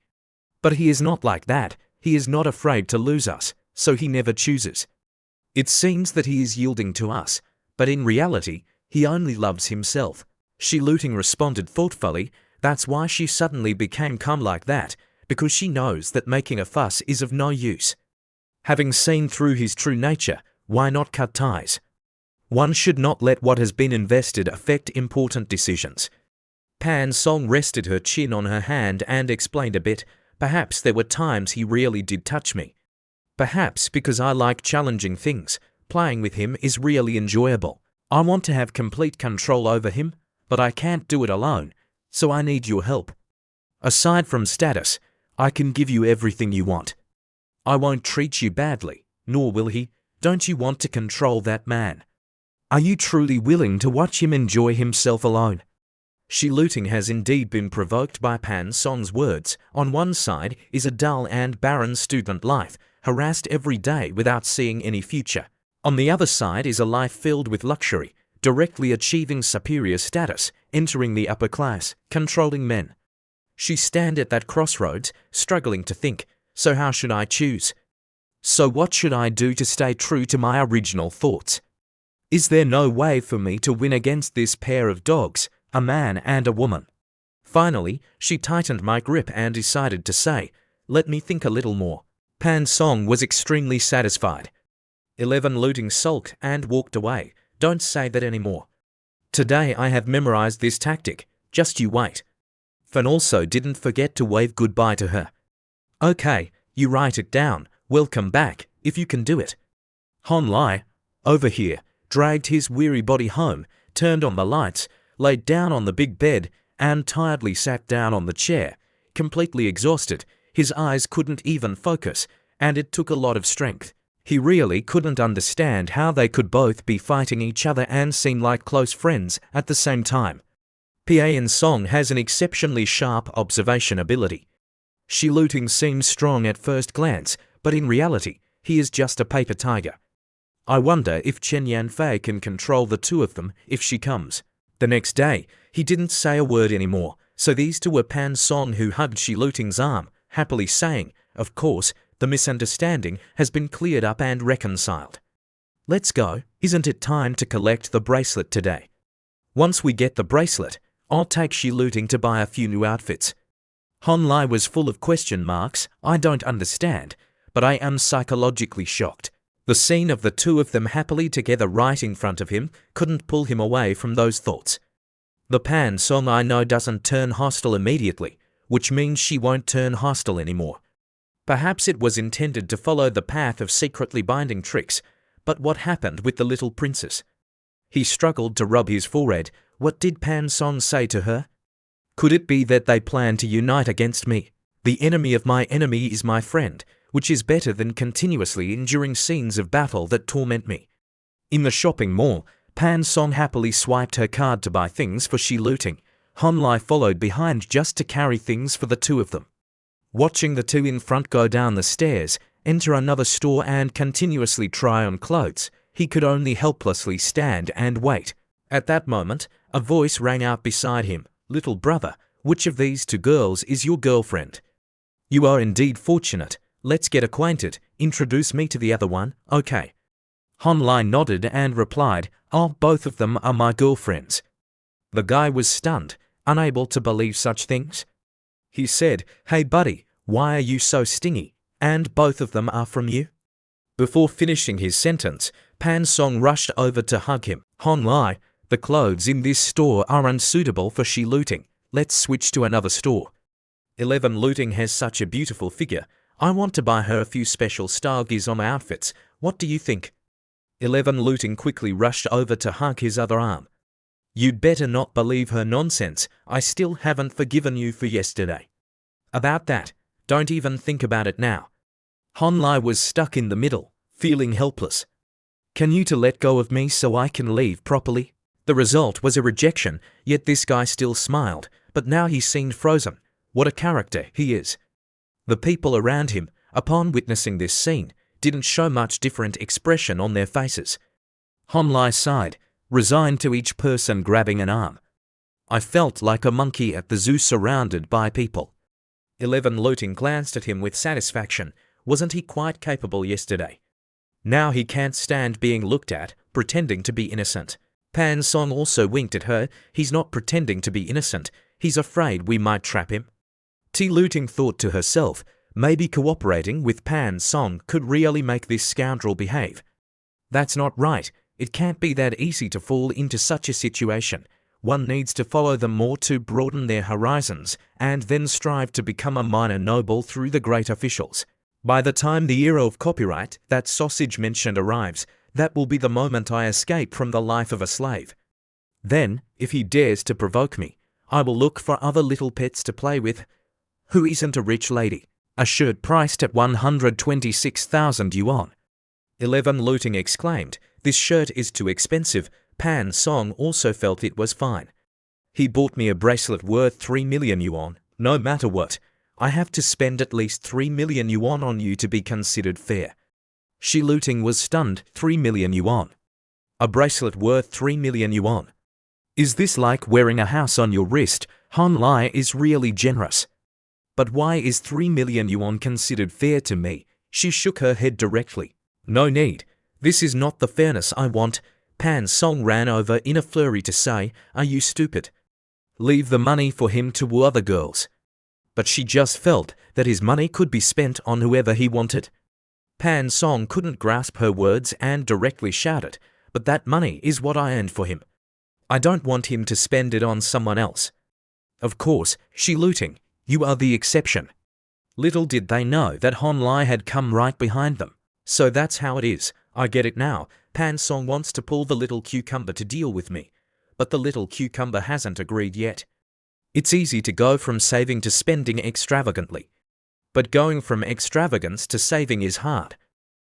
But he is not like that. He is not afraid to lose us, so he never chooses. It seems that he is yielding to us, but in reality, he only loves himself. Shi Luting responded thoughtfully. That's why she suddenly became calm like that, because she knows that making a fuss is of no use. Having seen through his true nature, why not cut ties? One should not let what has been invested affect important decisions. Pan Song rested her chin on her hand and explained a bit. Perhaps there were times he really did touch me. Perhaps because I like challenging things, playing with him is really enjoyable. I want to have complete control over him, but I can't do it alone, so I need your help. Aside from status, I can give you everything you want. I won't treat you badly, nor will he. Don't you want to control that man? Are you truly willing to watch him enjoy himself alone? Shi Luting has indeed been provoked by Pan Song's words. On one side is a dull and barren student life, harassed every day without seeing any future. On the other side is a life filled with luxury, directly achieving superior status, entering the upper class, controlling men. She stand at that crossroads, struggling to think, so how should I choose? So what should I do to stay true to my original thoughts? Is there no way for me to win against this pair of dogs, a man and a woman? Finally, she tightened my grip and decided to say, "Let me think a little more." Pan Song was extremely satisfied. 11 Looting sulked and walked away. "Don't say that anymore. Today I have memorized this tactic, just you wait." Fan also didn't forget to wave goodbye to her. "Okay, you write it down, welcome back, if you can do it." Han Lai, over here, dragged his weary body home, turned on the lights, laid down on the big bed, and tiredly sat down on the chair, completely exhausted. His eyes couldn't even focus, and it took a lot of strength. He really couldn't understand how they could both be fighting each other and seem like close friends at the same time. Pan Song has an exceptionally sharp observation ability. Shi Looting seems strong at first glance, but in reality, he is just a paper tiger. I wonder if Chen Yanfei can control the two of them if she comes. The next day, he didn't say a word anymore, so these two were Pan Song who hugged Shi Looting's arm, happily saying, "Of course, the misunderstanding has been cleared up and reconciled. Let's go, isn't it time to collect the bracelet today? Once we get the bracelet, I'll take Shi Looting to buy a few new outfits." Han Lai was full of question marks. "I don't understand, but I am psychologically shocked." The scene of the two of them happily together right in front of him couldn't pull him away from those thoughts. The Pan Song I know doesn't turn hostile immediately, which means she won't turn hostile anymore. Perhaps it was intended to follow the path of secretly binding tricks, but what happened with the little princess? He struggled to rub his forehead. What did Pan Song say to her? Could it be that they plan to unite against me? The enemy of my enemy is my friend, which is better than continuously enduring scenes of battle that torment me. In the shopping mall, Pan Song happily swiped her card to buy things for Shi Looting. Han Lai followed behind just to carry things for the two of them. Watching the two in front go down the stairs, enter another store and continuously try on clothes, he could only helplessly stand and wait. At that moment, a voice rang out beside him. "Little brother, which of these two girls is your girlfriend?" "You are indeed fortunate. Let's get acquainted. Introduce me to the other one, okay?" Han Lai nodded and replied, "Oh, both of them are my girlfriends." The guy was stunned, unable to believe such things. He said, "Hey buddy, why are you so stingy? And both of them are from you?" Before finishing his sentence, Pan Song rushed over to hug him. "Han Lai, the clothes in this store are unsuitable for Shi Looting. Let's switch to another store. 11 Looting has such a beautiful figure. I want to buy her a few special style gizmo outfits. What do you think?" 11 Looting quickly rushed over to hug his other arm. "You'd better not believe her nonsense. I still haven't forgiven you for yesterday. About that, don't even think about it now." Han Lai was stuck in the middle, feeling helpless. "Can you two let go of me so I can leave properly?" The result was a rejection, yet this guy still smiled, but now he seemed frozen. What a character he is. The people around him, upon witnessing this scene, didn't show much different expression on their faces. Han Lai sighed, resigned to each person grabbing an arm. "I felt like a monkey at the zoo surrounded by people." 11 Looting glanced at him with satisfaction. Wasn't he quite capable yesterday? Now he can't stand being looked at, pretending to be innocent. Pan Song also winked at her. He's not pretending to be innocent. He's afraid we might trap him. T. Looting thought to herself, maybe cooperating with Pan Song could really make this scoundrel behave. That's not right. It can't be that easy to fall into such a situation. One needs to follow them more to broaden their horizons, and then strive to become a minor noble through the great officials. By the time the era of copyright that sausage mentioned arrives, that will be the moment I escape from the life of a slave. Then, if he dares to provoke me, I will look for other little pets to play with. Who isn't a rich lady? A shirt priced at 126,000 yuan. 11 Looting exclaimed, "This shirt is too expensive." Pan Song also felt it was fine. "He bought me a bracelet worth 3 million yuan. No matter what, I have to spend at least 3 million yuan on you to be considered fair." Shi Looting was stunned. 3 million yuan. A bracelet worth 3 million yuan. Is this like wearing a house on your wrist? Han Lai is really generous. But why is 3 million yuan considered fair to me? She shook her head directly. No need. This is not the fairness I want. Pan Song ran over in a flurry to say, are you stupid? Leave the money for him to woo other girls. But she just felt that his money could be spent on whoever he wanted. Pan Song couldn't grasp her words and directly shouted, but that money is what I earned for him. I don't want him to spend it on someone else. Of course, she looting. You are the exception. Little did they know that Han Lai had come right behind them. So that's how it is. I get it now. Pan Song wants to pull the little cucumber to deal with me. But the little cucumber hasn't agreed yet. It's easy to go from saving to spending extravagantly. But going from extravagance to saving is hard.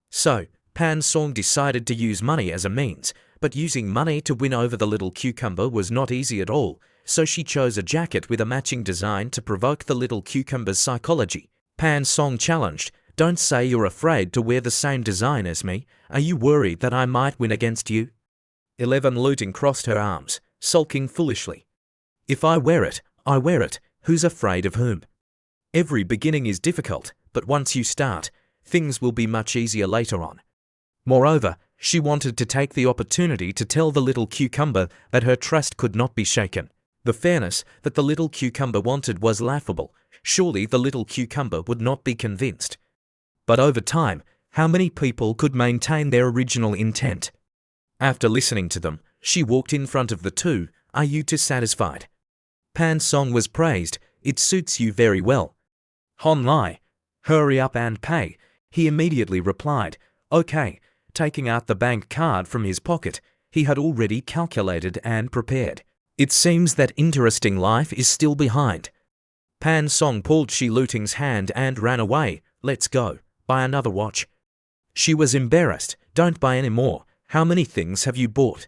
So, Pan Song decided to use money as a means, but using money to win over the little cucumber was not easy at all, so she chose a jacket with a matching design to provoke the little cucumber's psychology. Pan Song challenged, don't say you're afraid to wear the same design as me. Are you worried that I might win against you? 11 Looting crossed her arms, sulking foolishly. If I wear it, I wear it. Who's afraid of whom? Every beginning is difficult, but once you start, things will be much easier later on. Moreover, she wanted to take the opportunity to tell the little cucumber that her trust could not be shaken. The fairness that the little cucumber wanted was laughable. Surely the little cucumber would not be convinced. But over time, how many people could maintain their original intent? After listening to them, she walked in front of the two. Are you two satisfied? Pan Song was praised. It suits you very well. Han Lai, hurry up and pay. He immediately replied, okay. Taking out the bank card from his pocket, he had already calculated and prepared. It seems that interesting life is still behind. Pan Song pulled Shi Luting's hand and ran away. Let's go. Buy another watch. She was embarrassed. Don't buy any more. How many things have you bought?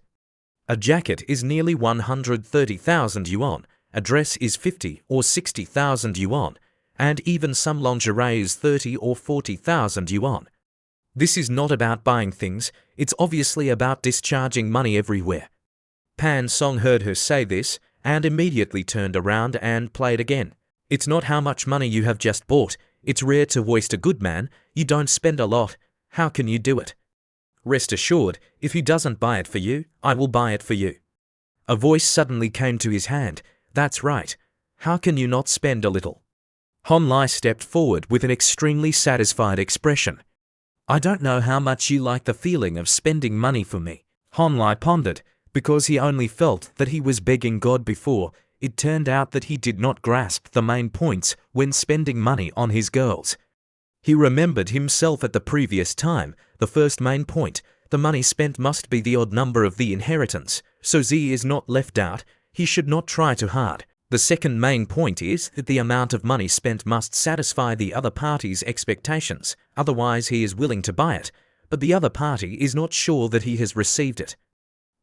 A jacket is nearly 130,000 yuan. A dress is 50 or 60,000 yuan. And even some lingerie is 30 or 40,000 yuan. This is not about buying things. It's obviously about discharging money everywhere. Pan Song heard her say this and immediately turned around and played again. It's not how much money you have just bought. It's rare to waste a good man. You don't spend a lot. How can you do it? Rest assured, if he doesn't buy it for you, I will buy it for you. A voice suddenly came to his hand. That's right. How can you not spend a little? Han Lai stepped forward with an extremely satisfied expression. I don't know how much you like the feeling of spending money for me. Han Lai pondered, because he only felt that he was begging God before. It turned out that he did not grasp the main points when spending money on his girls. He remembered himself at the previous time. The first main point, the money spent must be the odd number of the inheritance, so Z is not left out. He should not try too hard. The second main point is that the amount of money spent must satisfy the other party's expectations, otherwise he is willing to buy it, but the other party is not sure that he has received it.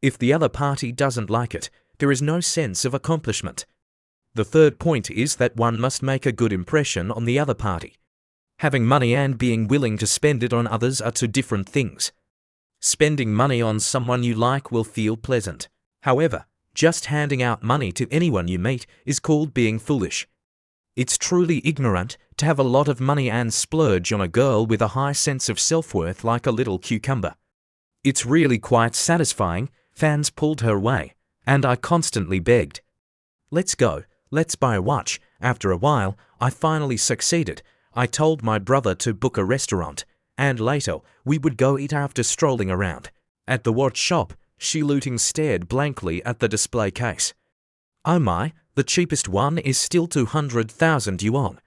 If the other party doesn't like it, there is no sense of accomplishment. The third point is that one must make a good impression on the other party. Having money and being willing to spend it on others are two different things. Spending money on someone you like will feel pleasant. However, just handing out money to anyone you meet is called being foolish. It's truly ignorant to have a lot of money and splurge on a girl with a high sense of self-worth like a little cucumber. It's really quite satisfying. Fans pulled her away, and I constantly begged. Let's go, let's buy a watch. After a while, I finally succeeded. I told my brother to book a restaurant, and later we would go eat after strolling around. At the watch shop, Shi Luting stared blankly at the display case. Oh my, the cheapest one is still 200,000 yuan.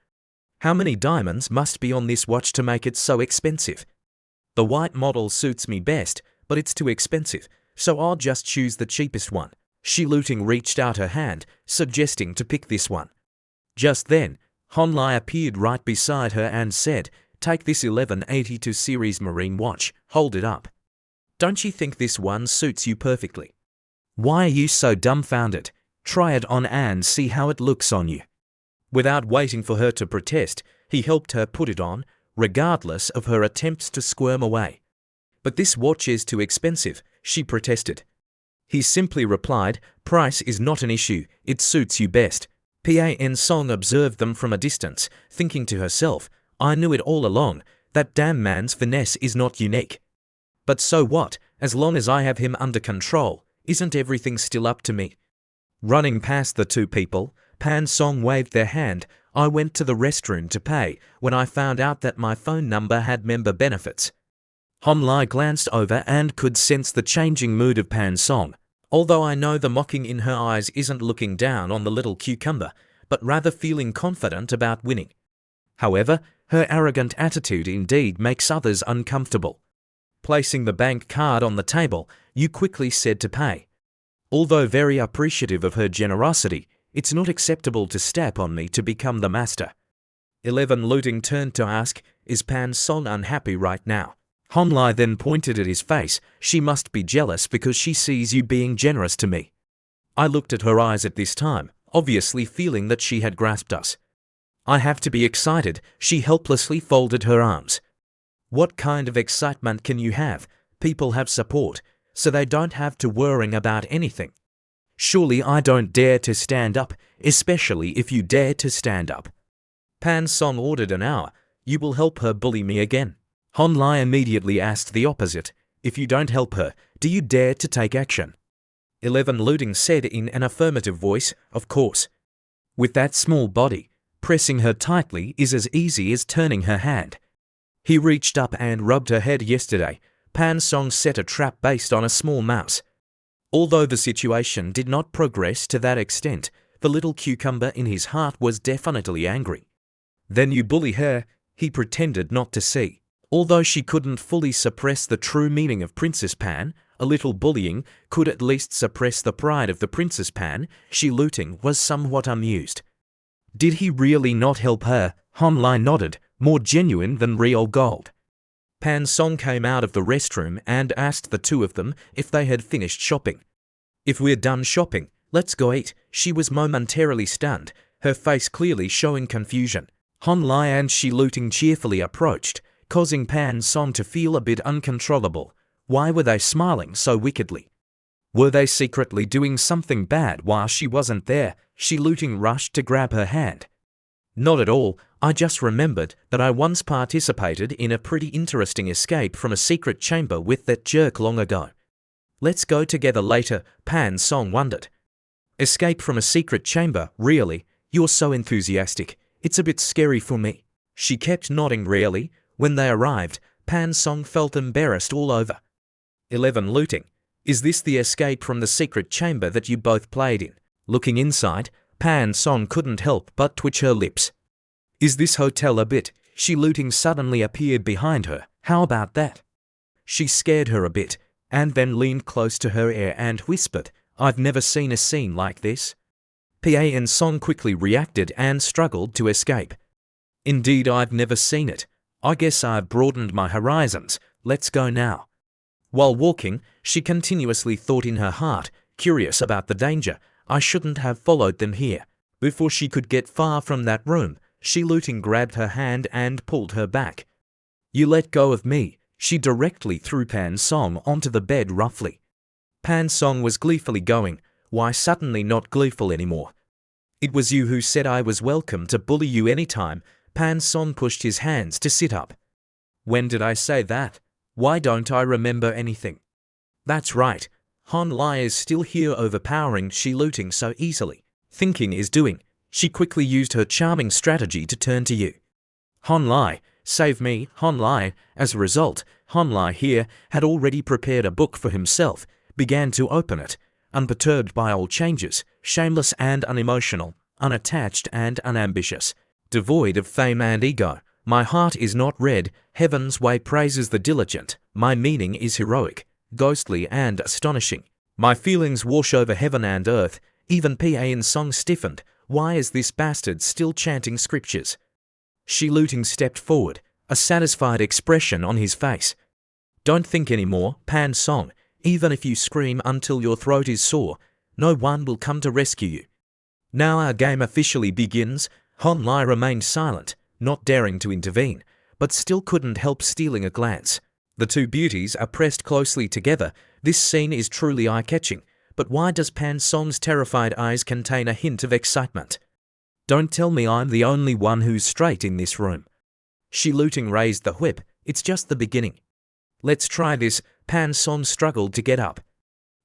How many diamonds must be on this watch to make it so expensive? The white model suits me best, but it's too expensive, so I'll just choose the cheapest one. Shi Luting reached out her hand, suggesting to pick this one. Just then, Han Lai appeared right beside her and said, take this 1182 series marine watch, hold it up. Don't you think this one suits you perfectly? Why are you so dumbfounded? Try it on and see how it looks on you. Without waiting for her to protest, he helped her put it on, regardless of her attempts to squirm away. But this watch is too expensive. she protested. He simply replied, "Price is not an issue, it suits you best." Pan Song observed them from a distance, thinking to herself, "I knew it all along, that damn man's finesse is not unique. But so what, as long as I have him under control, isn't everything still up to me?" Running past the two people, Pan Song waved their hand. "I went to the restroom to pay when I found out that my phone number had member benefits." Han Lai glanced over and could sense the changing mood of Pan Song. Although I know the mocking in her eyes isn't looking down on the little cucumber, but rather feeling confident about winning. However, her arrogant attitude indeed makes others uncomfortable. Placing the bank card on the table, Yu quickly said to pay. Although very appreciative of her generosity, it's not acceptable to step on me to become the master. 11 Looting turned to ask, "Is Pan Song unhappy right now?" Han Lai then pointed at his face. "She must be jealous because she sees you being generous to me." I looked at her eyes at this time, obviously feeling that she had grasped us. "I have to be excited," she helplessly folded her arms. "What kind of excitement can you have? People have support, so they don't have to worry about anything. Surely I don't dare to stand up, especially if you dare to stand up." Pan Song ordered an hour. "You will help her bully me again?" Han Lai immediately asked the opposite. "If you don't help her, do you dare to take action?" 11 Looting said in an affirmative voice, "Of course." With that small body, pressing her tightly is as easy as turning her hand. He reached up and rubbed her head. Yesterday, Pan Song set a trap based on a small mouse. Although the situation did not progress to that extent, the little cucumber in his heart was definitely angry. "Then you bully her," he pretended not to see. Although she couldn't fully suppress the true meaning of Princess Pan, a little bullying could at least suppress the pride of the Princess Pan. She Looting was somewhat amused. Did he really not help her? Han Lai nodded, more genuine than real gold. Pan Song came out of the restroom and asked the two of them if they had finished shopping. "If we're done shopping, let's go eat." She was momentarily stunned, her face clearly showing confusion. Han Lai and Shi Looting cheerfully approached, causing Pan Song to feel a bit uncontrollable. Why were they smiling so wickedly? Were they secretly doing something bad while she wasn't there? Shi Looting rushed to grab her hand. "Not at all, I just remembered that I once participated in a pretty interesting escape from a secret chamber with that jerk long ago. Let's go together later," Pan Song wondered. "Escape from a secret chamber, really? You're so enthusiastic. It's a bit scary for me." She kept nodding. "Really?" When they arrived, Pan Song felt embarrassed all over. 11 Looting. "Is this the escape from the secret chamber that you both played in?" Looking inside, Pan Song couldn't help but twitch her lips. "Is this hotel a bit?" Shi Looting suddenly appeared behind her. "How about that?" She scared her a bit, and then leaned close to her ear and whispered, "I've never seen a scene like this." Pan Song quickly reacted and struggled to escape. "Indeed, I've never seen it. I guess I've broadened my horizons. Let's go now." While walking, she continuously thought in her heart, curious about the danger. "I shouldn't have followed them here." Before she could get far from that room, Shi Looting grabbed her hand and pulled her back. "You let go of me." She directly threw Pan Song onto the bed roughly. Pan Song was gleefully going. Why suddenly not gleeful anymore? "It was you who said I was welcome to bully you anytime." Pan Song pushed his hands to sit up. "When did I say that? Why don't I remember anything?" "That's right. Han Lai is still here overpowering Shi Looting so easily. Thinking is doing." She quickly used her charming strategy to turn to you. "Han Lai, save me, Han Lai." As a result, Han Lai here had already prepared a book for himself, began to open it, unperturbed by all changes, shameless and unemotional, unattached and unambitious, devoid of fame and ego. "My heart is not red, heaven's way praises the diligent. My meaning is heroic, ghostly and astonishing. My feelings wash over heaven and earth." Even Pan Song stiffened. Why is this bastard still chanting scriptures? Shi Looting stepped forward, a satisfied expression on his face. "Don't think anymore, Pan Song. Even if you scream until your throat is sore, no one will come to rescue you. Now our game officially begins." Han Lai remained silent, not daring to intervene, but still couldn't help stealing a glance. The two beauties are pressed closely together. This scene is truly eye-catching, but why does Pan Song's terrified eyes contain a hint of excitement? Don't tell me I'm the only one who's straight in this room. Shi Luting raised the whip. It's just the beginning. Let's try this. Pan Song struggled to get up.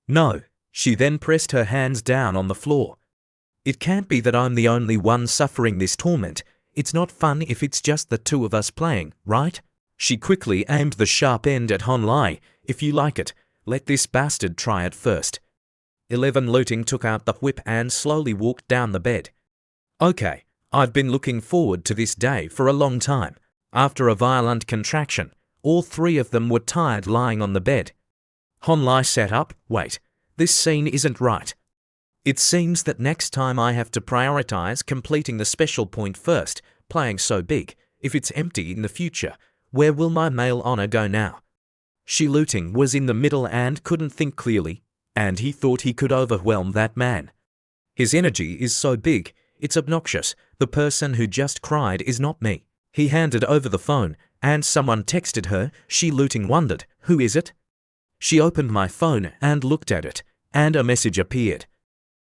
No. She then pressed her hands down on the floor. It can't be that I'm the only one suffering this torment. It's not fun if it's just the two of us playing, right? She quickly aimed the sharp end at Hon Lai. If you like it, let this bastard try it first. 11 Luting took out the whip and slowly walked down the bed. Okay, I've been looking forward to this day for a long time. After a violent contraction, all three of them were tired lying on the bed. Hon Lai sat up. Wait, this scene isn't right. It seems that next time I have to prioritize completing the special point first, playing so big. If it's empty in the future, where will my male honor go now? Shi Luting was in the middle and couldn't think clearly, and he thought he could overwhelm that man. His energy is so big, it's obnoxious. The person who just cried is not me. He handed over the phone, and someone texted her. Shi Luting wondered, who is it? She opened my phone and looked at it, and a message appeared.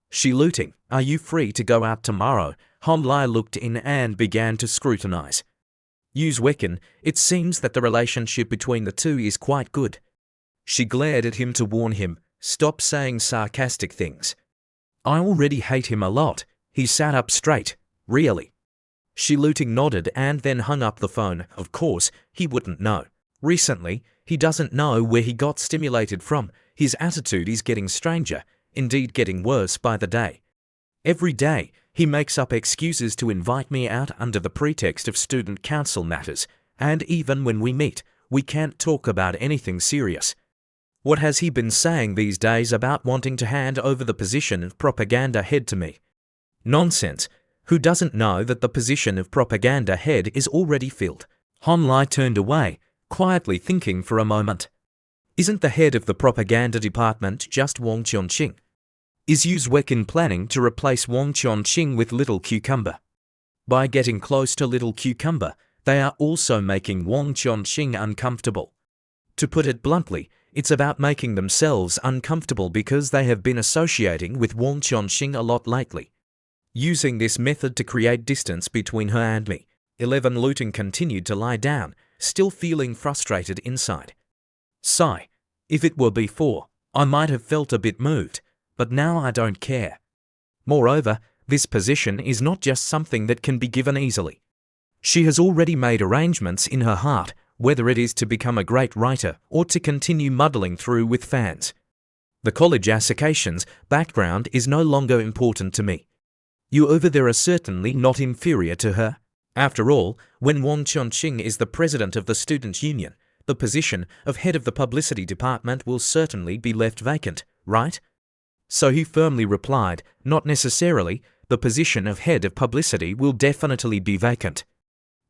Shi Luting, are you free to go out tomorrow? Hon Lai looked in and began to scrutinize. Use Wecken, it seems that the relationship between the two is quite good. She glared at him to warn him, stop saying sarcastic things. I already hate him a lot. He sat up straight. Really? Shi Luting nodded and then hung up the phone. Of course, he wouldn't know. Recently, he doesn't know where he got stimulated from. His attitude is getting stranger, indeed getting worse by the day. Every day, he makes up excuses to invite me out under the pretext of student council matters, and even when we meet, we can't talk about anything serious. What has he been saying these days about wanting to hand over the position of propaganda head to me? Nonsense. Who doesn't know that the position of propaganda head is already filled? Hon Lai turned away, quietly thinking for a moment. Isn't the head of the propaganda department just Wang Chongqing? Is Use Wecken planning to replace Wang Chongqing with Little Cucumber? By getting close to Little Cucumber, they are also making Wang Chongqing uncomfortable. To put it bluntly, it's about making themselves uncomfortable because they have been associating with Wang Chongqing a lot lately. Using this method to create distance between her and me, 11 Luting continued to lie down, still feeling frustrated inside. Sigh. If it were before, I might have felt a bit moved, but now I don't care. Moreover, this position is not just something that can be given easily. She has already made arrangements in her heart, whether it is to become a great writer or to continue muddling through with fans. The college association's background is no longer important to me. You over there are certainly not inferior to her. After all, when Wang Chongqing is the president of the student union, the position of head of the publicity department will certainly be left vacant, right? So he firmly replied, not necessarily, the position of head of publicity will definitely be vacant.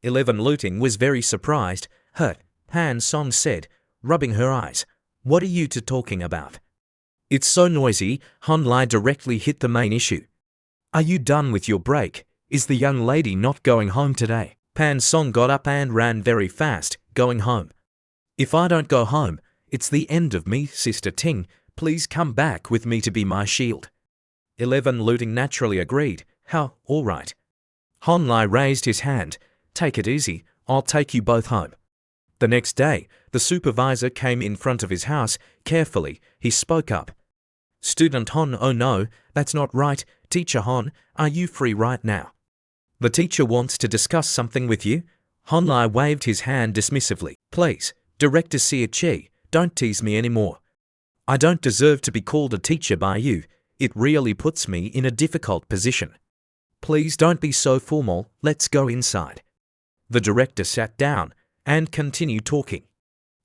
11 Luting was very surprised. Hurt, Pan Song said, rubbing her eyes. What are you two talking about? It's so noisy. Hon Lai directly hit the main issue. Are you done with your break? Is the young lady not going home today? Pan Song got up and ran very fast, going home. If I don't go home, it's the end of me, Sister Ting. Please come back with me to be my shield. 11 Luting naturally agreed. How, all right. Hon Lai raised his hand. Take it easy, I'll take you both home. The next day, the supervisor came in front of his house. Carefully, he spoke up. Student Hon, oh no, that's not right. Teacher Hon, are you free right now? The teacher wants to discuss something with you. Hon Lai waved his hand dismissively. Please, Director Sia Chi, don't tease me anymore. I don't deserve to be called a teacher by you. It really puts me in a difficult position. Please don't be so formal, let's go inside. The director sat down and continued talking.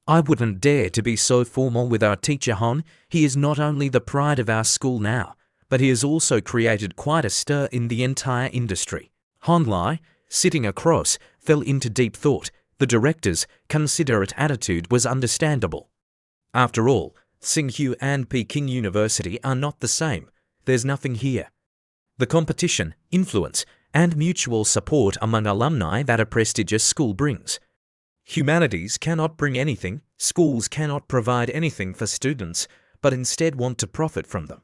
I wouldn't dare to be so formal with our teacher Hon. He is not only the pride of our school now, but he has also created quite a stir in the entire industry. Hon Lai, sitting across, fell into deep thought. The director's considerate attitude was understandable. After all, Tsinghua and Peking University are not the same. There's nothing here. The competition, influence, and mutual support among alumni that a prestigious school brings. Humanities cannot bring anything, schools cannot provide anything for students, but instead want to profit from them.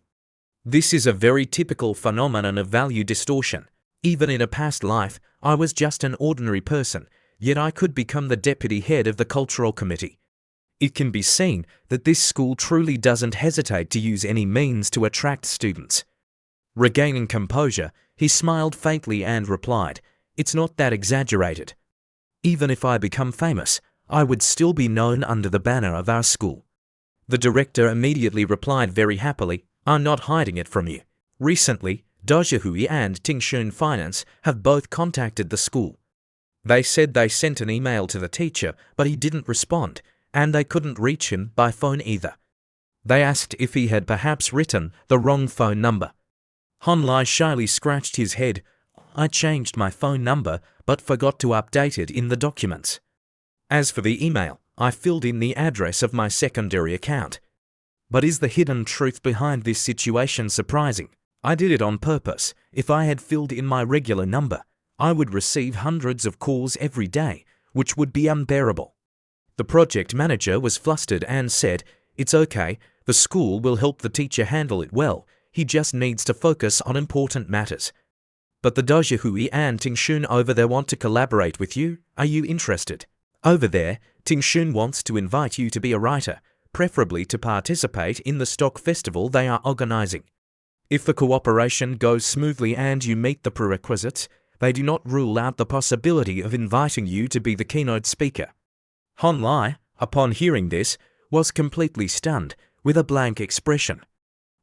This is a very typical phenomenon of value distortion. Even in a past life, I was just an ordinary person, yet I could become the deputy head of the cultural committee. It can be seen that this school truly doesn't hesitate to use any means to attract students. Regaining composure, he smiled faintly and replied, "It's not that exaggerated. Even if I become famous, I would still be known under the banner of our school." The director immediately replied very happily, "I'm not hiding it from you. Recently, Dojihui and Tingshun Finance have both contacted the school. They said they sent an email to the teacher, but he didn't respond, and they couldn't reach him by phone either. They asked if he had perhaps written the wrong phone number." Honlai shyly scratched his head. "I changed my phone number, but forgot to update it in the documents. As for the email, I filled in the address of my secondary account. But is the hidden truth behind this situation surprising? I did it on purpose. If I had filled in my regular number, I would receive hundreds of calls every day, which would be unbearable." The project manager was flustered and said, "It's okay, the school will help the teacher handle it well. He just needs to focus on important matters." "But the Dojihui and Tingshun over there want to collaborate with you. Are you interested?" "Over there, Tingshun wants to invite you to be a writer, preferably to participate in the stock festival they are organizing. If the cooperation goes smoothly and you meet the prerequisites, they do not rule out the possibility of inviting you to be the keynote speaker." Honlai, upon hearing this, was completely stunned, with a blank expression.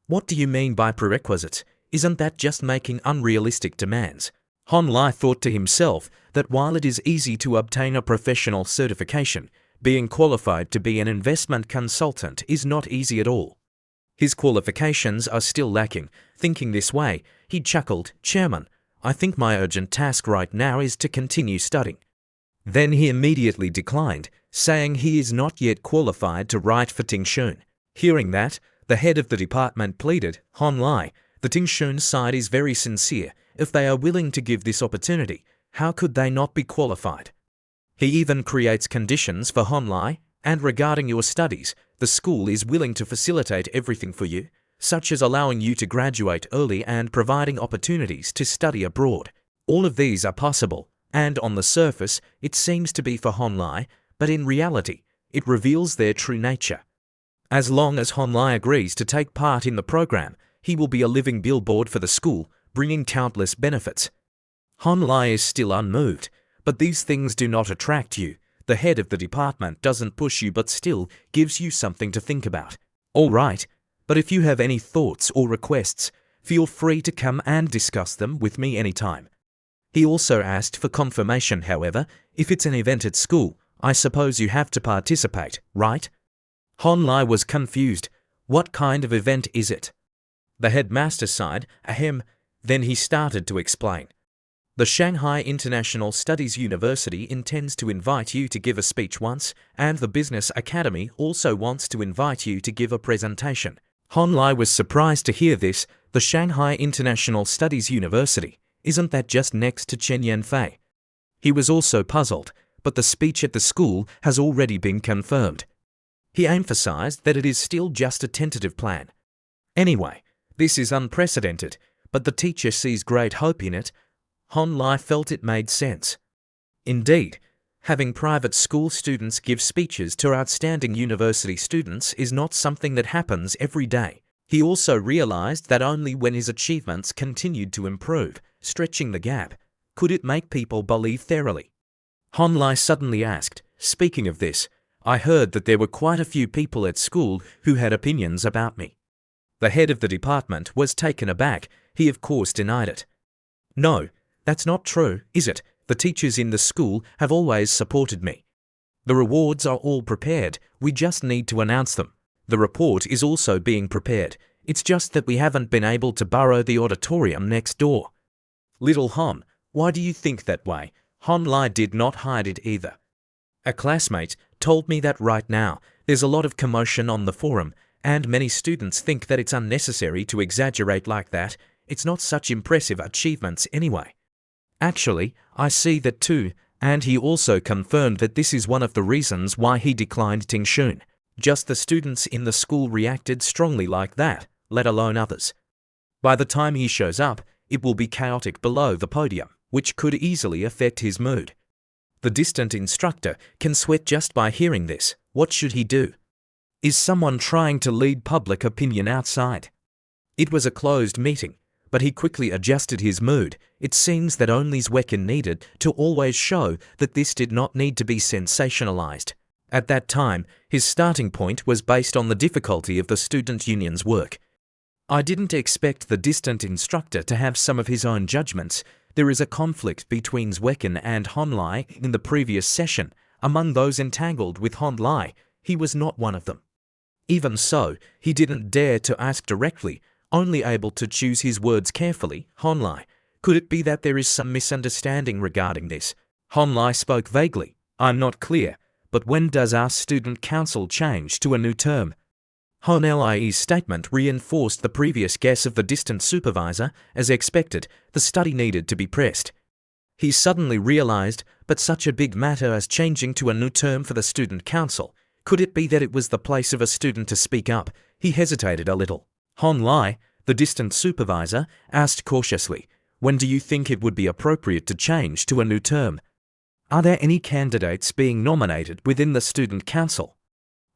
"What do you mean by prerequisites? Isn't that just making unrealistic demands?" Honlai thought to himself that while it is easy to obtain a professional certification, being qualified to be an investment consultant is not easy at all. His qualifications are still lacking. Thinking this way, he chuckled, "Chairman, I think my urgent task right now is to continue studying." Then he immediately declined, saying he is not yet qualified to write for Tingshun. Hearing that, the head of the department pleaded, "Honlai, the Tingshun side is very sincere. If they are willing to give this opportunity, how could they not be qualified? He even creates conditions for Honlai, and regarding your studies, the school is willing to facilitate everything for you, such as allowing you to graduate early and providing opportunities to study abroad. All of these are possible, and on the surface, it seems to be for Honlai, but in reality, it reveals their true nature. As long as Honlai agrees to take part in the program, he will be a living billboard for the school, bringing countless benefits." Honlai is still unmoved, but these things do not attract you. The head of the department doesn't push you but still gives you something to think about. "All right, but if you have any thoughts or requests, feel free to come and discuss them with me anytime." He also asked for confirmation, however, if it's an event at school, I suppose you have to participate, right? Honlai was confused. What kind of event is it? The headmaster sighed, ahem, then he started to explain. The Shanghai International Studies University intends to invite you to give a speech once, and the Business Academy also wants to invite you to give a presentation. Honlai was surprised to hear this. The Shanghai International Studies University, isn't that just next to Chen Yanfei? He was also puzzled, but the speech at the school has already been confirmed. He emphasized that it is still just a tentative plan. Anyway, this is unprecedented, but the teacher sees great hope in it. Honlai felt it made sense. Indeed, having private school students give speeches to outstanding university students is not something that happens every day. He also realized that only when his achievements continued to improve, stretching the gap, could it make people believe thoroughly. Honlai suddenly asked, "Speaking of this, I heard that there were quite a few people at school who had opinions about me." The head of the department was taken aback. He of course denied it. "No, that's not true, is it? The teachers in the school have always supported me. The rewards are all prepared. We just need to announce them. The report is also being prepared. It's just that we haven't been able to borrow the auditorium next door." Little Hon, why do you think that way? Honlai did not hide it either. "A classmate told me that right now there's a lot of commotion on the forum, and many students think that it's unnecessary to exaggerate like that. It's not such impressive achievements anyway. Actually, I see that too, And he also confirmed that this is one of the reasons why he declined Tingshun. Just the students in the school reacted strongly like that, let alone others. By the time he shows up, it will be chaotic below the podium, which could easily affect his mood. The distant instructor can sweat just by hearing this. What should he do? Is someone trying to lead public opinion outside? It was a closed meeting, but he quickly adjusted his mood. It seems that only Zwecken needed to always show that this did not need to be sensationalized. At that time, his starting point was based on the difficulty of the student union's work. I didn't expect the distant instructor to have some of his own judgments. There is a conflict between Zwecken and Honlai in the previous session. Among those entangled with Honlai, he was not one of them. Even so, he didn't dare to ask directly, only able to choose his words carefully. Honlai, could it be that there is some misunderstanding regarding this? Honlai spoke vaguely. I'm not clear, but when does our student council change to a new term? Honlai's statement reinforced the previous guess of the distant supervisor. As expected, the study needed to be pressed. He suddenly realized, but such a big matter as changing to a new term for the student council. Could it be that it was the place of a student to speak up? He hesitated a little. Honlai, the distant supervisor, asked cautiously, when do you think it would be appropriate to change to a new term? Are there any candidates being nominated within the student council?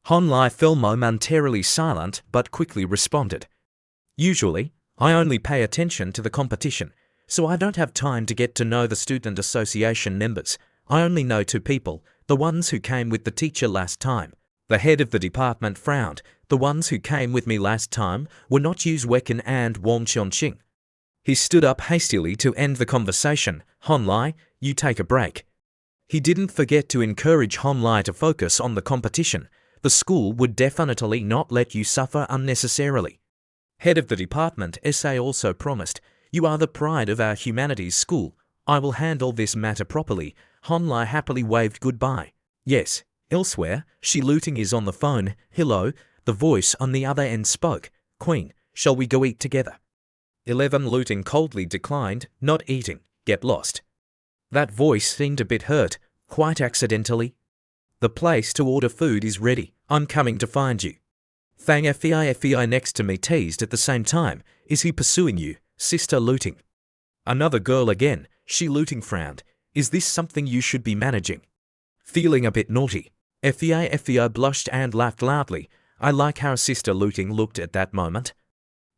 Honlai fell momentarily silent but quickly responded. Usually, I only pay attention to the competition, so I don't have time to get to know the student association members. I only know two people, the ones who came with the teacher last time. The head of the department frowned. The ones who came with me last time were not Yu Zwecken and Wang Chongqing. He stood up hastily to end the conversation. Honlai, you take a break. He didn't forget to encourage Honlai to focus on the competition. The school would definitely not let you suffer unnecessarily. Head of the department, SA also promised, you are the pride of our humanities school. I will handle this matter properly. Honlai happily waved goodbye. Yes, elsewhere, Shi Luting is on the phone. Hello, the voice on the other end spoke. Queen, shall we go eat together? 11 Luting coldly declined, not eating, get lost. That voice seemed a bit hurt, quite accidentally. The place to order food is ready. I'm coming to find you. Thang Fei next to me teased at the same time. Is he pursuing you, Sister Luting? Another girl again. Shi Luting frowned. Is this something you should be managing? Feeling a bit naughty. Fei blushed and laughed loudly. I like how Sister Luting looked at that moment.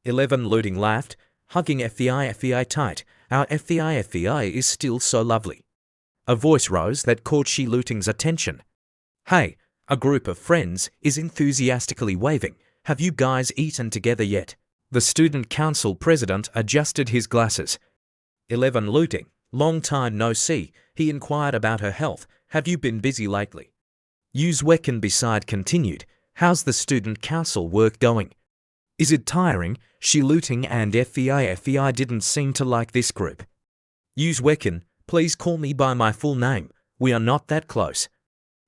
11 Luting laughed, hugging Fei tight. Our Fei is still so lovely. A voice rose that caught Shi Luting's attention. Hey, a group of friends is enthusiastically waving. Have you guys eaten together yet? The student council president adjusted his glasses. 11 Luting, long time no see. He inquired about her health. Have you been busy lately? Yu Zwecken beside continued. How's the student council work going? Is it tiring? Shi Luting and Fei didn't seem to like this group. Yu Zwecken, please call me by my full name. We are not that close.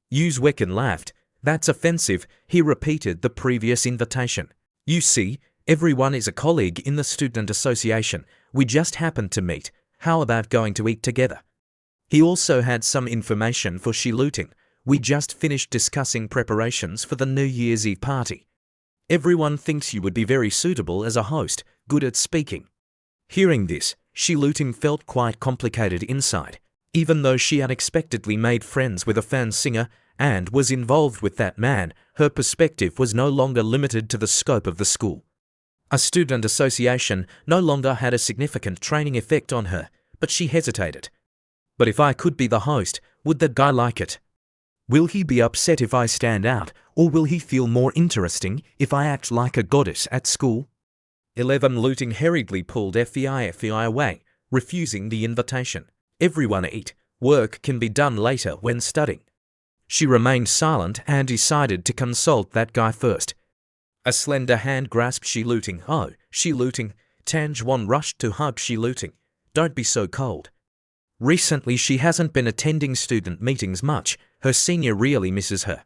Yu Zwecken laughed. That's offensive. He repeated the previous invitation. You see, everyone is a colleague in the student association. We just happened to meet. How about going to eat together? He also had some information for Shi Luting. We just finished discussing preparations for the New Year's Eve party. Everyone thinks you would be very suitable as a host, good at speaking. Hearing this, Shi Luting felt quite complicated inside. Even though she unexpectedly made friends with a fan singer and was involved with that man, her perspective was no longer limited to the scope of the school. A student association no longer had a significant training effect on her, but she hesitated. But if I could be the host, would that guy like it? Will he be upset if I stand out, or will he feel more interesting if I act like a goddess at school? 11 Luting hurriedly pulled Fei away, refusing the invitation. Everyone eat. Work can be done later when studying. She remained silent and decided to consult that guy first. A slender hand grasped Shi Luting. Oh, Shi Luting. Tanjuan rushed to hug Shi Luting. Don't be so cold. Recently she hasn't been attending student meetings much. Her senior really misses her.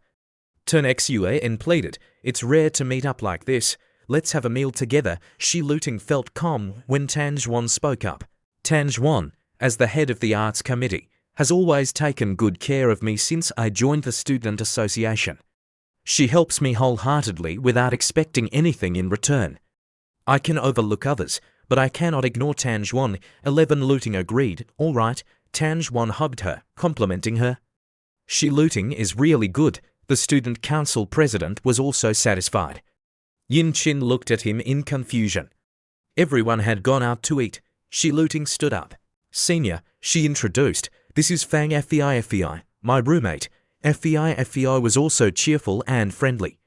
Turn Xue and pleaded. It's rare to meet up like this. Let's have a meal together. Shi Luting felt calm when Tanjuan spoke up. Tanjuan, as the head of the arts committee, has always taken good care of me since I joined the student association. She helps me wholeheartedly without expecting anything in return. I can overlook others, but I cannot ignore Tanjuan. 11 Looting agreed. All right. Tanjuan hugged her, complimenting her. She looting is really good. The student council president was also satisfied. Yin Chin looked at him in confusion. Everyone had gone out to eat. She looting stood up. Senior, she introduced. This is Fang Fei, my roommate. Fei was also cheerful and friendly.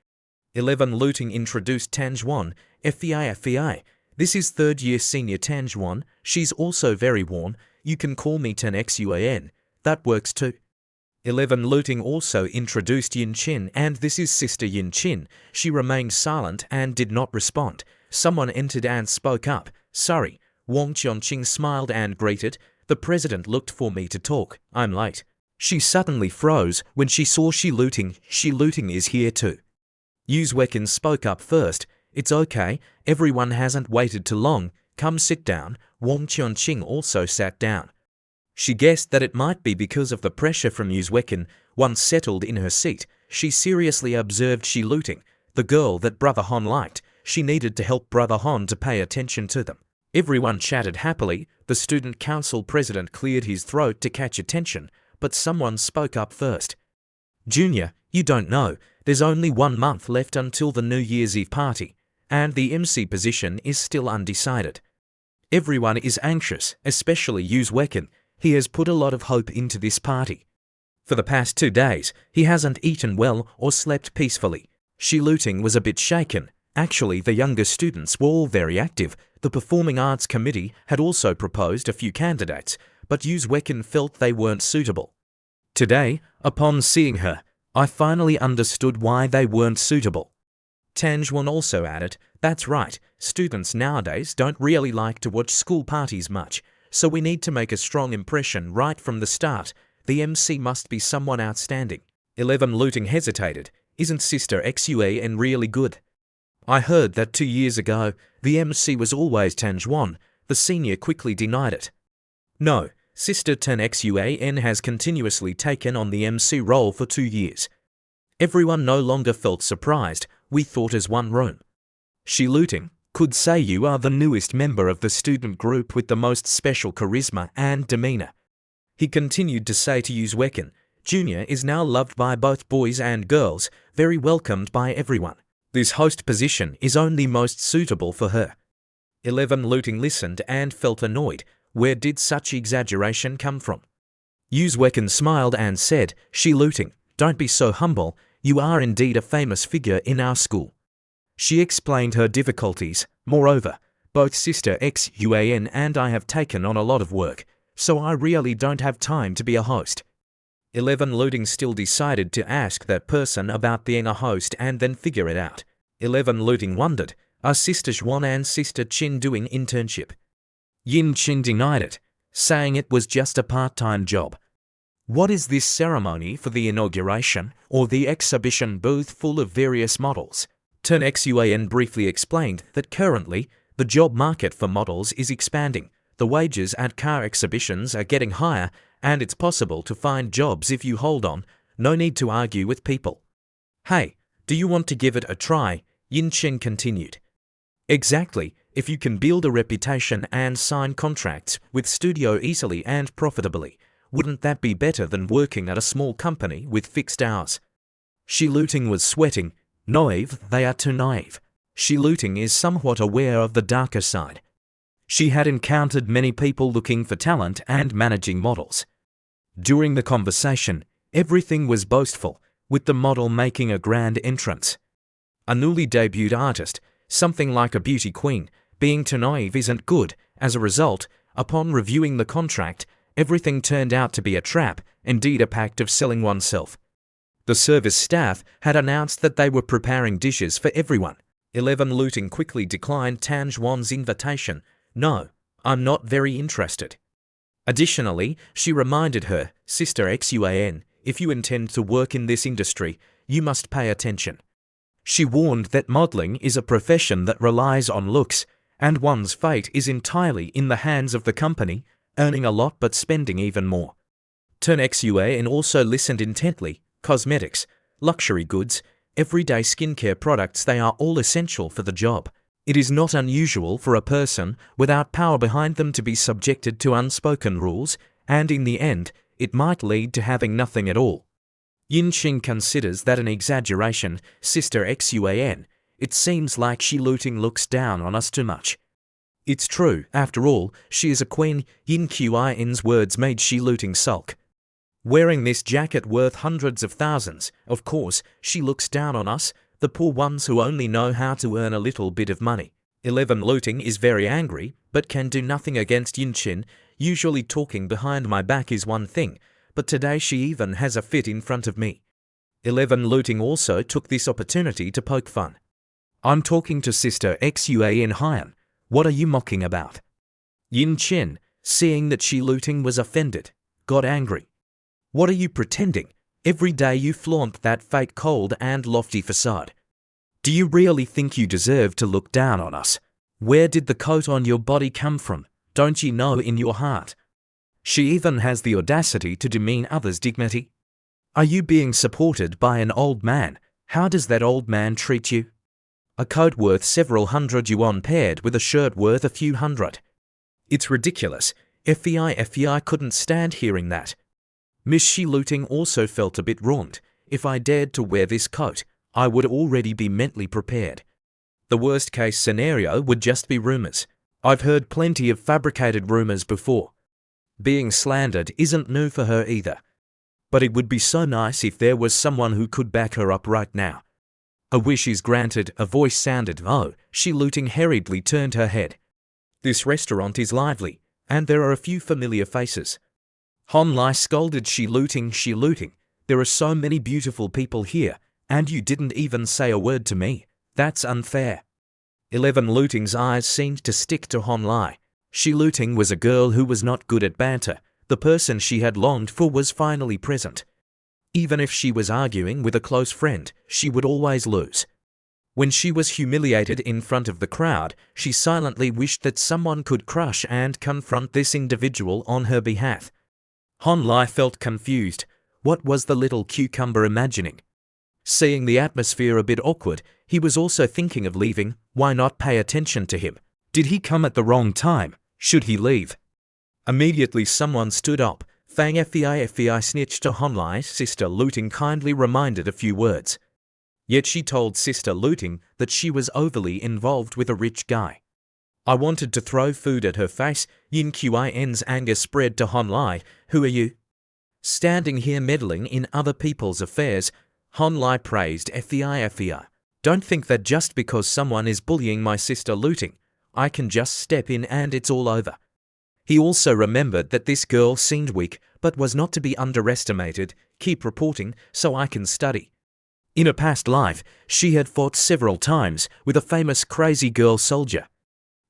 11 Looting introduced Tanjuan. Fei, this is third year senior Tanjuan. She's also very warm. You can call me 10xuan. That works too. 11 Looting also introduced Yin Chin, and this is Sister Yin Chin. She remained silent and did not respond. Someone entered and spoke up. Sorry. Wang Qianqing smiled and greeted. The president looked for me to talk. I'm late. She suddenly froze when she saw Shi Looting. Shi Looting is here too. Yuzwekin spoke up first. It's okay. Everyone hasn't waited too long. Come sit down. Wang Qianqing also sat down. She guessed that it might be because of the pressure from Yuzwekin. Once settled in her seat, she seriously observed Shi Looting, the girl that Brother Hon liked. She needed to help Brother Hon to pay attention to them. Everyone chatted happily. The student council president cleared his throat to catch attention, but someone spoke up first. Junior, you don't know. There's only 1 month left until the New Year's Eve party, and the MC position is still undecided. Everyone is anxious, especially Yuzwekin. He has put a lot of hope into this party. For the past 2 days, he hasn't eaten well or slept peacefully. Shi Looting was a bit shaken. Actually, the younger students were all very active. The Performing Arts Committee had also proposed a few candidates, but Yuzwekin felt they weren't suitable. Today, upon seeing her, I finally understood why they weren't suitable. Tanjuan also added, that's right, students nowadays don't really like to watch school parties much, so we need to make a strong impression right from the start. The MC must be someone outstanding. 11 Looting hesitated. Isn't Sister Xuan really good? I heard that 2 years ago, the MC was always Tanjuan. The senior quickly denied it. No, Sister 10xuan has continuously taken on the MC role for 2 years. Everyone no longer felt surprised. We thought as one room. Shi Looting could say you are the newest member of the student group with the most special charisma and demeanor. He continued to say to Yuzwekin, Junior is now loved by both boys and girls, very welcomed by everyone. This host position is only most suitable for her. 11 Looting listened and felt annoyed. Where did such exaggeration come from? Yuzwekin smiled and said, Shi Looting, don't be so humble. You are indeed a famous figure in our school. She explained her difficulties. Moreover, both Sister Xuan and I have taken on a lot of work, so I really don't have time to be a host. 11 Looting still decided to ask that person about being a host and then figure it out. 11 Looting wondered, are Sister Xuan and Sister Qin doing internship? Yin Chin denied it, saying it was just a part-time job. What is this ceremony for the inauguration or the exhibition booth full of various models? 10xuan briefly explained that currently, the job market for models is expanding. The wages at car exhibitions are getting higher, and it's possible to find jobs if you hold on. No need to argue with people. Hey, do you want to give it a try? Yin Chen continued. Exactly, if you can build a reputation and sign contracts with studio easily and profitably, wouldn't that be better than working at a small company with fixed hours? Shi Looting was sweating. Naive, they are too naive. Shi Looting is somewhat aware of the darker side. She had encountered many people looking for talent and managing models. During the conversation, everything was boastful, with the model making a grand entrance. A newly debuted artist, something like a beauty queen, being too naive isn't good. As a result, upon reviewing the contract, everything turned out to be a trap, indeed a pact of selling oneself. The service staff had announced that they were preparing dishes for everyone. 11 Looting quickly declined Tanjuan's invitation. No, I'm not very interested. Additionally, she reminded her, Sister Xuan, if you intend to work in this industry, you must pay attention. She warned that modeling is a profession that relies on looks, and one's fate is entirely in the hands of the company, earning a lot but spending even more. Turn XUA and also listened intently. Cosmetics, luxury goods, everyday skincare products, they are all essential for the job. It is not unusual for a person without power behind them to be subjected to unspoken rules, and in the end, it might lead to having nothing at all. Yin Qing considers that an exaggeration, Sister Xuan. It seems like she looting looks down on us too much. It's true, after all, she is a queen. Yin Qin's words made she looting sulk. Wearing this jacket worth hundreds of thousands, of course, she looks down on us, the poor ones who only know how to earn a little bit of money. 11 Looting is very angry, but can do nothing against Yin Qin. Usually talking behind my back is one thing, but today she even has a fit in front of me. 11 Looting also took this opportunity to poke fun. I'm talking to Sister Xuan Hyan. What are you mocking about? Yin Qin, seeing that she looting was offended, got angry. What are you pretending? Every day you flaunt that fake cold and lofty facade. Do you really think you deserve to look down on us? Where did the coat on your body come from? Don't you know in your heart? She even has the audacity to demean others' dignity. Are you being supported by an old man? How does that old man treat you? A coat worth several hundred yuan paired with a shirt worth a few hundred. It's ridiculous. FEI couldn't stand hearing that. Miss Shi Looting also felt a bit wronged. If I dared to wear this coat, I would already be mentally prepared. The worst case scenario would just be rumors. I've heard plenty of fabricated rumors before. Being slandered isn't new for her either. But it would be so nice if there was someone who could back her up right now. A wish is granted, a voice sounded. Oh, Shi Looting hurriedly turned her head. This restaurant is lively, and there are a few familiar faces. Hon Lai scolded Shi Looting. There are so many beautiful people here, and you didn't even say a word to me. That's unfair. 11 Looting's eyes seemed to stick to Hon Lai. Shi Looting was a girl who was not good at banter. The person she had longed for was finally present. Even if she was arguing with a close friend, she would always lose. When she was humiliated in front of the crowd, she silently wished that someone could crush and confront this individual on her behalf. Hon Lai felt confused. What was the little cucumber imagining? Seeing the atmosphere a bit awkward, he was also thinking of leaving. Why not pay attention to him? Did he come at the wrong time? Should he leave? Immediately someone stood up. Fang Fei snitched to Hon Lai. Sister Looting kindly reminded a few words. Yet she told Sister Looting that she was overly involved with a rich guy. I wanted to throw food at her face. Yin Qin's anger spread to Hon Lai. Who are you? Standing here meddling in other people's affairs. Hon Lai praised Fei. Don't think that just because someone is bullying my Sister Looting, I can just step in and it's all over. He also remembered that this girl seemed weak, but was not to be underestimated. Keep reporting, so I can study. In a past life, she had fought several times with a famous crazy girl soldier.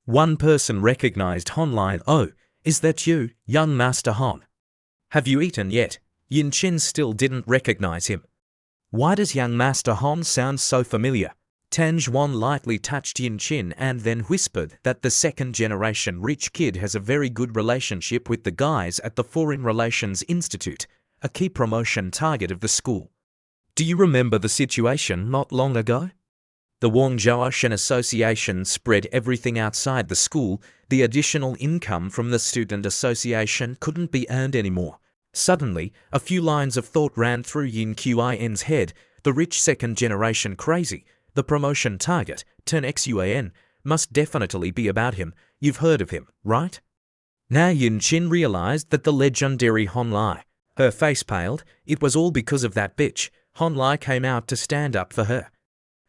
One person recognized Hon Lai. Oh, is that you, young Master Hon? Have you eaten yet? Yin Qin still didn't recognize him. Why does young Master Hon sound so familiar? Tan Zhuan lightly touched Yin Qin and then whispered that the second-generation rich kid has a very good relationship with the guys at the Foreign Relations Institute, a key promotion target of the school. Do you remember the situation not long ago? The Guangzhou Shen Association spread everything outside the school. The additional income from the student association couldn't be earned anymore. Suddenly, a few lines of thought ran through Yin Qin's head. The rich second-generation crazy. The promotion target, Turn Xuan, must definitely be about him. You've heard of him, right? Now Yin Qin realized that the legendary Hon Lai. Her face paled. It was all because of that bitch. Hon Lai came out to stand up for her.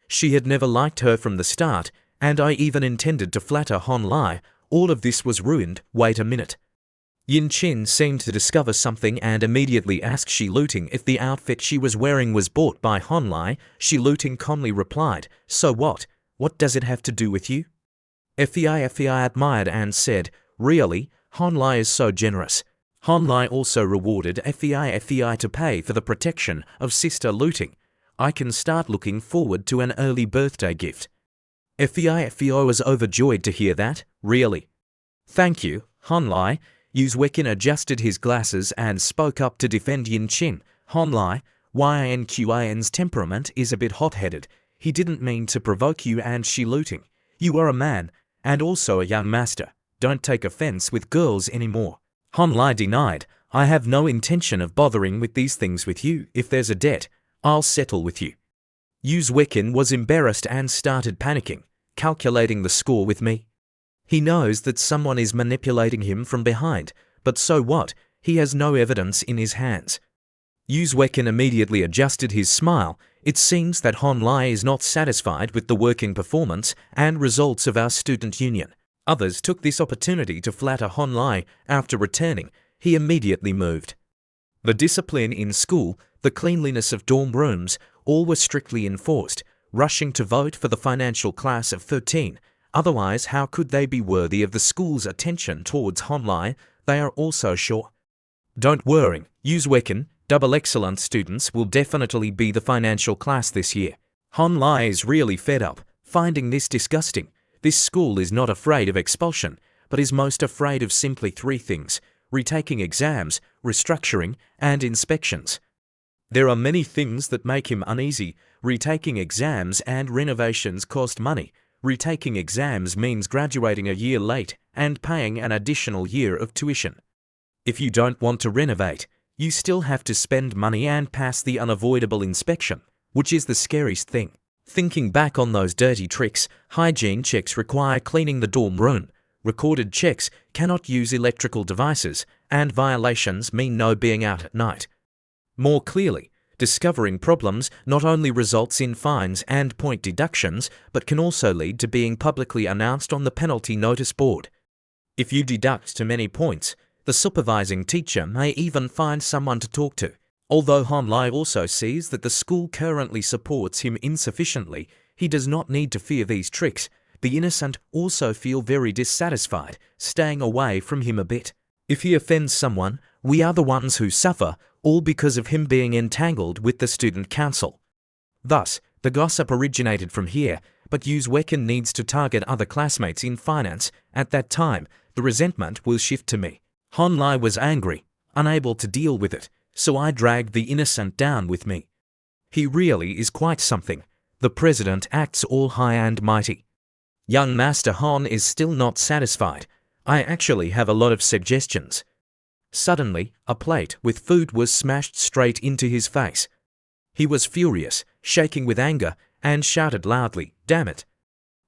She had never liked her from the start, and I even intended to flatter Hon Lai. All of this was ruined. Wait a minute. Yin Qin seemed to discover something and immediately asked Shi Looting if the outfit she was wearing was bought by Hon Lai. Shi Looting calmly replied, so what? What does it have to do with you? Fei admired and said, really, Hon Lai is so generous. Hon Lai also rewarded Fei to pay for the protection of Sister Looting. I can start looking forward to an early birthday gift. Fei was overjoyed to hear that. Really? Thank you, Hon Lai. Uzwekin adjusted his glasses and spoke up to defend Yin Chin. Honlai, Yinqan's temperament is a bit hot-headed. He didn't mean to provoke you and Shi Luting. You are a man, and also a young master. Don't take offense with girls anymore. Honlai denied. I have no intention of bothering with these things with you. If there's a debt, I'll settle with you. Uzwekin was embarrassed and started panicking, calculating the score with me. He knows that someone is manipulating him from behind, but so what? He has no evidence in his hands. Uzwekin immediately adjusted his smile. It seems that Honlai is not satisfied with the working performance and results of our student union. Others took this opportunity to flatter Honlai. After returning, he immediately moved. The discipline in school, the cleanliness of dorm rooms, all were strictly enforced, rushing to vote for the financial class of 13. Otherwise, how could they be worthy of the school's attention towards Honlai? They are also sure. Don't worry, Uzwekin, double excellent students will definitely be the financial class this year. Honlai is really fed up, finding this disgusting. This school is not afraid of expulsion, but is most afraid of simply three things: retaking exams, restructuring, and inspections. There are many things that make him uneasy. Retaking exams and renovations cost money. Retaking exams means graduating a year late and paying an additional year of tuition. If you don't want to renovate, you still have to spend money and pass the unavoidable inspection, which is the scariest thing. Thinking back on those dirty tricks, hygiene checks require cleaning the dorm room. Recorded checks cannot use electrical devices, and violations mean no being out at night. More clearly, discovering problems not only results in fines and point deductions, but can also lead to being publicly announced on the penalty notice board. If you deduct too many points, the supervising teacher may even find someone to talk to. Although Honlai also sees that the school currently supports him insufficiently, he does not need to fear these tricks. The innocent also feel very dissatisfied, staying away from him a bit. If he offends someone, we are the ones who suffer, all because of him being entangled with the student council. Thus, the gossip originated from here, but Uzwekin needs to target other classmates in finance. At that time, the resentment will shift to me. Honlai was angry, unable to deal with it, so I dragged the innocent down with me. He really is quite something. The president acts all high and mighty. Young Master Hon is still not satisfied. I actually have a lot of suggestions. Suddenly, a plate with food was smashed straight into his face. He was furious, shaking with anger, and shouted loudly, "Damn it!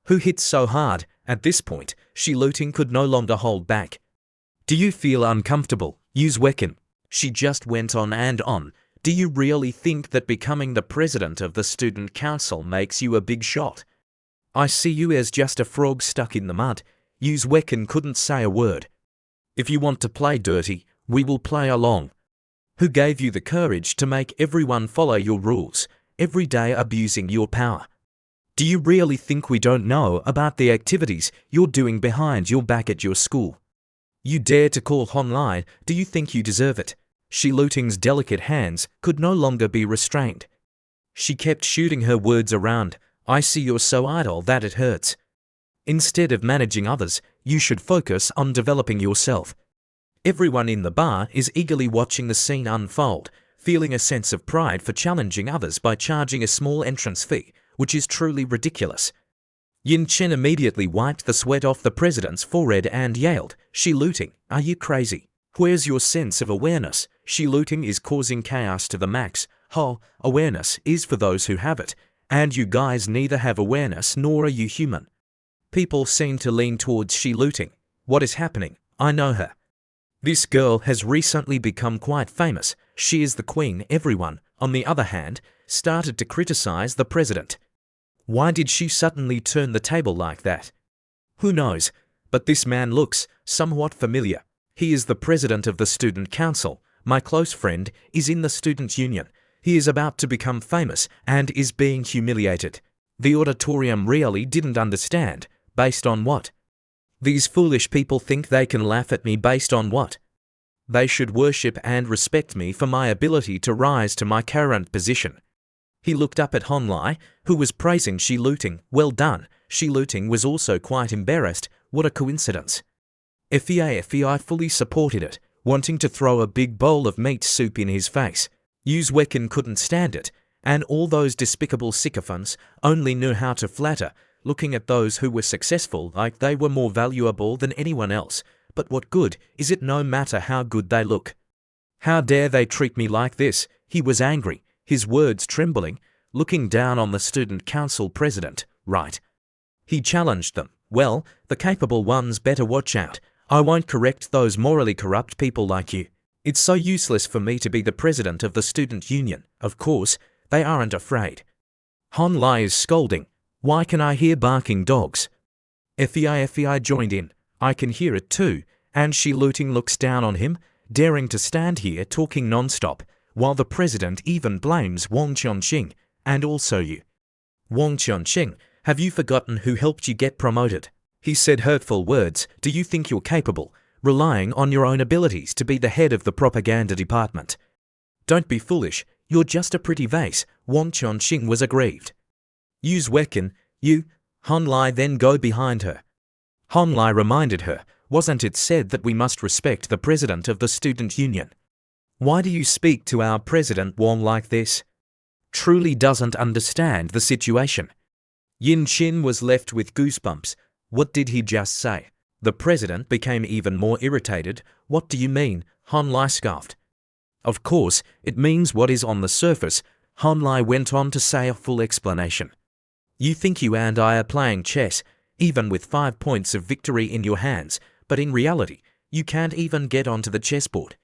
Who hit so hard?" At this point, Shi Luting could no longer hold back. "Do you feel uncomfortable, Uzwekin?" She just went on and on. "Do you really think that becoming the president of the student council makes you a big shot? I see you as just a frog stuck in the mud." Uzwekin couldn't say a word. "If you want to play dirty, we will play along. Who gave you the courage to make everyone follow your rules, every day abusing your power? Do you really think we don't know about the activities you're doing behind your back at your school? You dare to call Honlai? Do you think you deserve it?" Shi Luting's delicate hands could no longer be restrained. She kept shooting her words around. "I see you're so idle that it hurts. Instead of managing others, you should focus on developing yourself." Everyone in the bar is eagerly watching the scene unfold, feeling a sense of pride for challenging others by charging a small entrance fee, which is truly ridiculous. Yin Chen immediately wiped the sweat off the president's forehead and yelled, "Shi Luting, are you crazy? Where's your sense of awareness? Shi Luting is causing chaos to the max. Awareness is for those who have it, and you guys neither have awareness nor are you human." People seem to lean towards Shi Luting. What is happening? I know her. This girl has recently become quite famous. She is the queen. Everyone, on the other hand, started to criticize the president. Why did she suddenly turn the table like that? Who knows? But this man looks somewhat familiar. He is the president of the student council. My close friend is in the student union. He is about to become famous and is being humiliated. The auditorium really didn't understand. Based on what? These foolish people think they can laugh at me based on what? They should worship and respect me for my ability to rise to my current position. He looked up at Honlai, who was praising Shi Luting. Well done. Shi Luting was also quite embarrassed. What a coincidence. FEI fully supported it, wanting to throw a big bowl of meat soup in his face. Uzwekin couldn't stand it, and all those despicable sycophants only knew how to flatter, looking at those who were successful like they were more valuable than anyone else. But what good is it no matter how good they look? How dare they treat me like this? He was angry, his words trembling, looking down on the student council president, right? He challenged them. Well, the capable ones better watch out. I won't correct those morally corrupt people like you. It's so useless for me to be the president of the student union. Of course, they aren't afraid. Han Lai is scolding. Why can I hear barking dogs? FEI joined in. I can hear it too. And Shi Luting looks down on him, daring to stand here talking non-stop, while the president even blames Wang Chongqing, and also you. Wang Chongqing, have you forgotten who helped you get promoted? He said hurtful words. Do you think you're capable, relying on your own abilities to be the head of the propaganda department? Don't be foolish. You're just a pretty vase. Wang Chongqing was aggrieved. Uzwekin, you. Han Lai then go behind her. Han Lai reminded her, wasn't it said that we must respect the president of the student union? Why do you speak to our president Wang like this? Truly doesn't understand the situation. Yin Qin was left with goosebumps. What did he just say? The president became even more irritated. What do you mean? Han Lai scoffed. Of course, it means what is on the surface. Han Lai went on to say a full explanation. You think you and I are playing chess, even with 5 points of victory in your hands, but in reality, you can't even get onto the chessboard.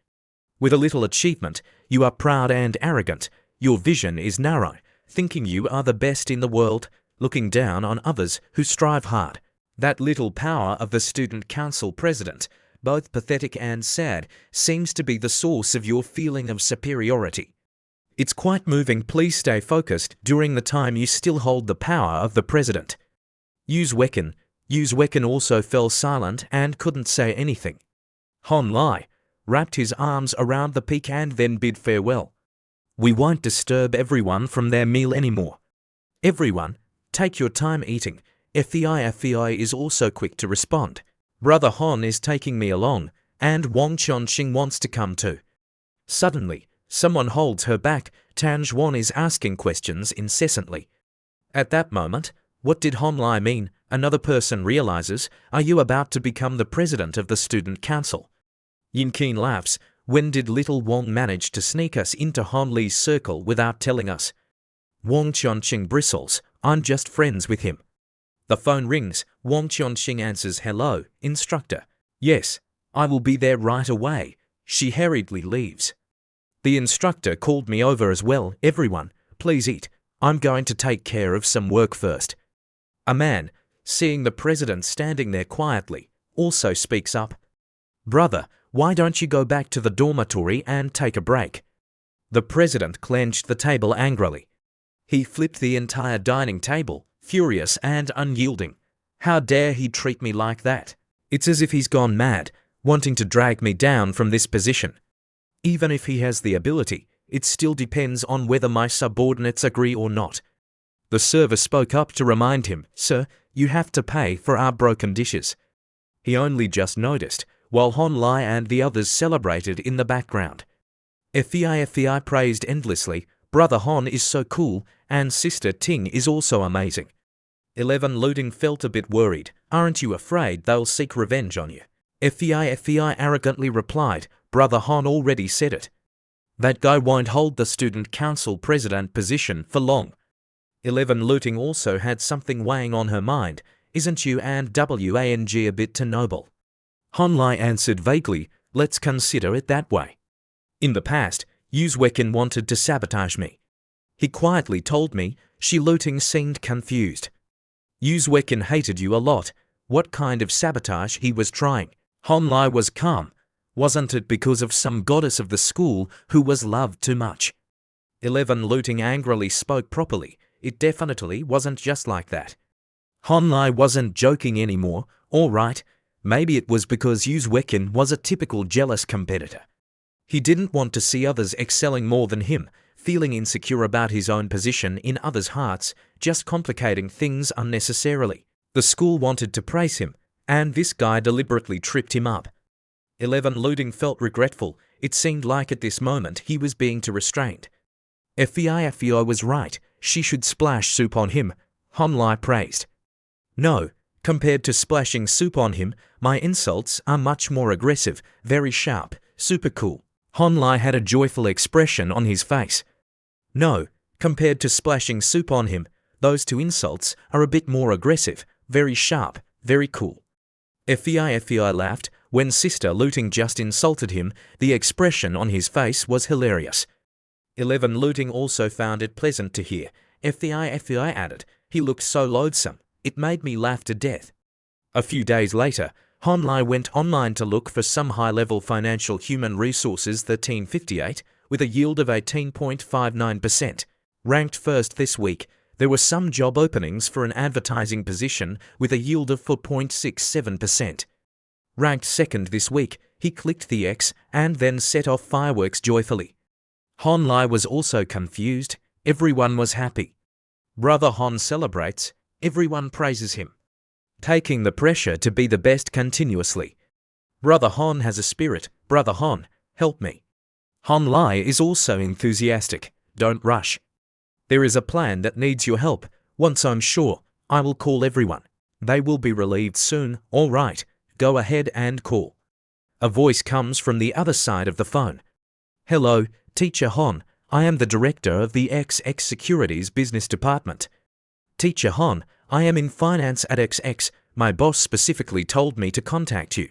With a little achievement, you are proud and arrogant. Your vision is narrow, thinking you are the best in the world, looking down on others who strive hard. That little power of the student council president, both pathetic and sad, seems to be the source of your feeling of superiority. It's quite moving. Please stay focused during the time you still hold the power of the president. Uzwekin also fell silent and couldn't say anything. Han Lai wrapped his arms around the peak and then bid farewell. We won't disturb everyone from their meal anymore. Everyone, take your time eating. FEI is also quick to respond. Brother Han is taking me along, and Wang Chongqing wants to come too. Suddenly, someone holds her back. Tan Zhuan is asking questions incessantly. At that moment, what did Han Lai mean? Another person realizes, are you about to become the president of the student council? Yin Qin laughs. When did little Wang manage to sneak us into Han Li's circle without telling us? Wang Chongqing bristles. I'm just friends with him. The phone rings. Wang Chongqing answers, hello, instructor. Yes, I will be there right away. She hurriedly leaves. The instructor called me over as well. Everyone, please eat. I'm going to take care of some work first. A man, seeing the president standing there quietly, also speaks up. Brother, why don't you go back to the dormitory and take a break? The president clenched the table angrily. He flipped the entire dining table, furious and unyielding. How dare he treat me like that? It's as if he's gone mad, wanting to drag me down from this position. Even if he has the ability, it still depends on whether my subordinates agree or not. The server spoke up to remind him, Sir, you have to pay for our broken dishes. He only just noticed, while Han Lai and the others celebrated in the background. FEI praised endlessly. Brother Han is so cool, and Sister Ting is also amazing. 11 Luting felt a bit worried. Aren't you afraid they'll seek revenge on you? FEI arrogantly replied, Brother Han already said it. That guy won't hold the student council president position for long. 11 Luting also had something weighing on her mind. Isn't you and Wang a bit too noble? Han Lai answered vaguely, let's consider it that way. In the past, Uzwekin wanted to sabotage me. He quietly told me. Shi Luting seemed confused. Uzwekin hated you a lot. What kind of sabotage he was trying? Han Lai was calm. Wasn't it because of some goddess of the school who was loved too much? 11 Luting angrily spoke properly. It definitely wasn't just like that. Han Lai wasn't joking anymore. All right, maybe it was because Uzwekin was a typical jealous competitor. He didn't want to see others excelling more than him, feeling insecure about his own position in others' hearts, just complicating things unnecessarily. The school wanted to praise him, and this guy deliberately tripped him up. 11. Looting felt regretful. It seemed like at this moment he was being too restrained. FEI was right. She should splash soup on him, Honlai praised. No, compared to splashing soup on him, my insults are much more aggressive, very sharp, super cool. Honlai had a joyful expression on his face. No, compared to splashing soup on him, those two insults are a bit more aggressive, very sharp, very cool. FEI laughed. When Sister Looting just insulted him, the expression on his face was hilarious. 11. Looting also found it pleasant to hear. FEI added, he looked so loathsome, it made me laugh to death. A few days later, Honlai went online to look for some high-level financial human resources 1358 with a yield of 18.59%. Ranked first this week, there were some job openings for an advertising position with a yield of 4.67%. Ranked second this week, he clicked the X and then set off fireworks joyfully. Honlai was also confused. Everyone was happy. Brother Hon celebrates. Everyone praises him. Taking the pressure to be the best continuously. Brother Hon has a spirit. Brother Hon, help me. Honlai is also enthusiastic. Don't rush. There is a plan that needs your help. Once I'm sure, I will call everyone. They will be relieved soon. All right, go ahead and call. A voice comes from the other side of the phone. Hello, Teacher Hon. I am the director of the XX Securities Business Department. Teacher Hon, I am in finance at XX. My boss specifically told me to contact you.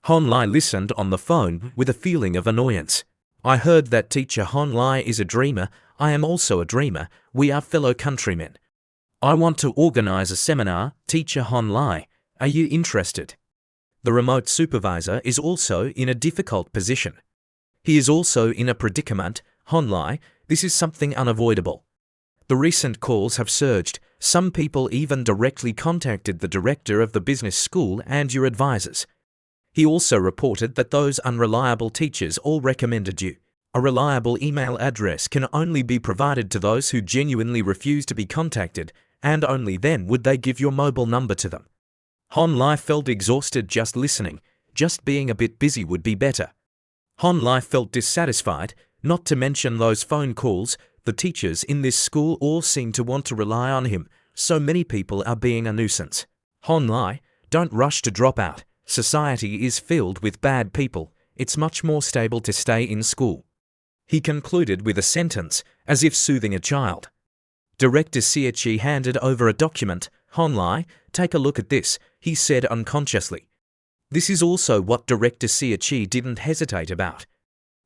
Honlai listened on the phone with a feeling of annoyance. I heard that Teacher Honlai is a dreamer. I am also a dreamer. We are fellow countrymen. I want to organize a seminar. Teacher Honlai, are you interested? The remote supervisor is also in a difficult position. He is also in a predicament. Honlai, this is something unavoidable. The recent calls have surged. Some people even directly contacted the director of the business school and your advisors. He also reported that those unreliable teachers all recommended you. A reliable email address can only be provided to those who genuinely refuse to be contacted, and only then would they give your mobile number to them. Honlai felt exhausted just listening. Just being a bit busy would be better. Honlai felt dissatisfied, not to mention those phone calls. The teachers in this school all seem to want to rely on him. So many people are being a nuisance. Honlai, don't rush to drop out. Society is filled with bad people. It's much more stable to stay in school. He concluded with a sentence, as if soothing a child. Director Siachi handed over a document. Honlai, take a look at this, he said unconsciously. This is also what Director Siachi didn't hesitate about.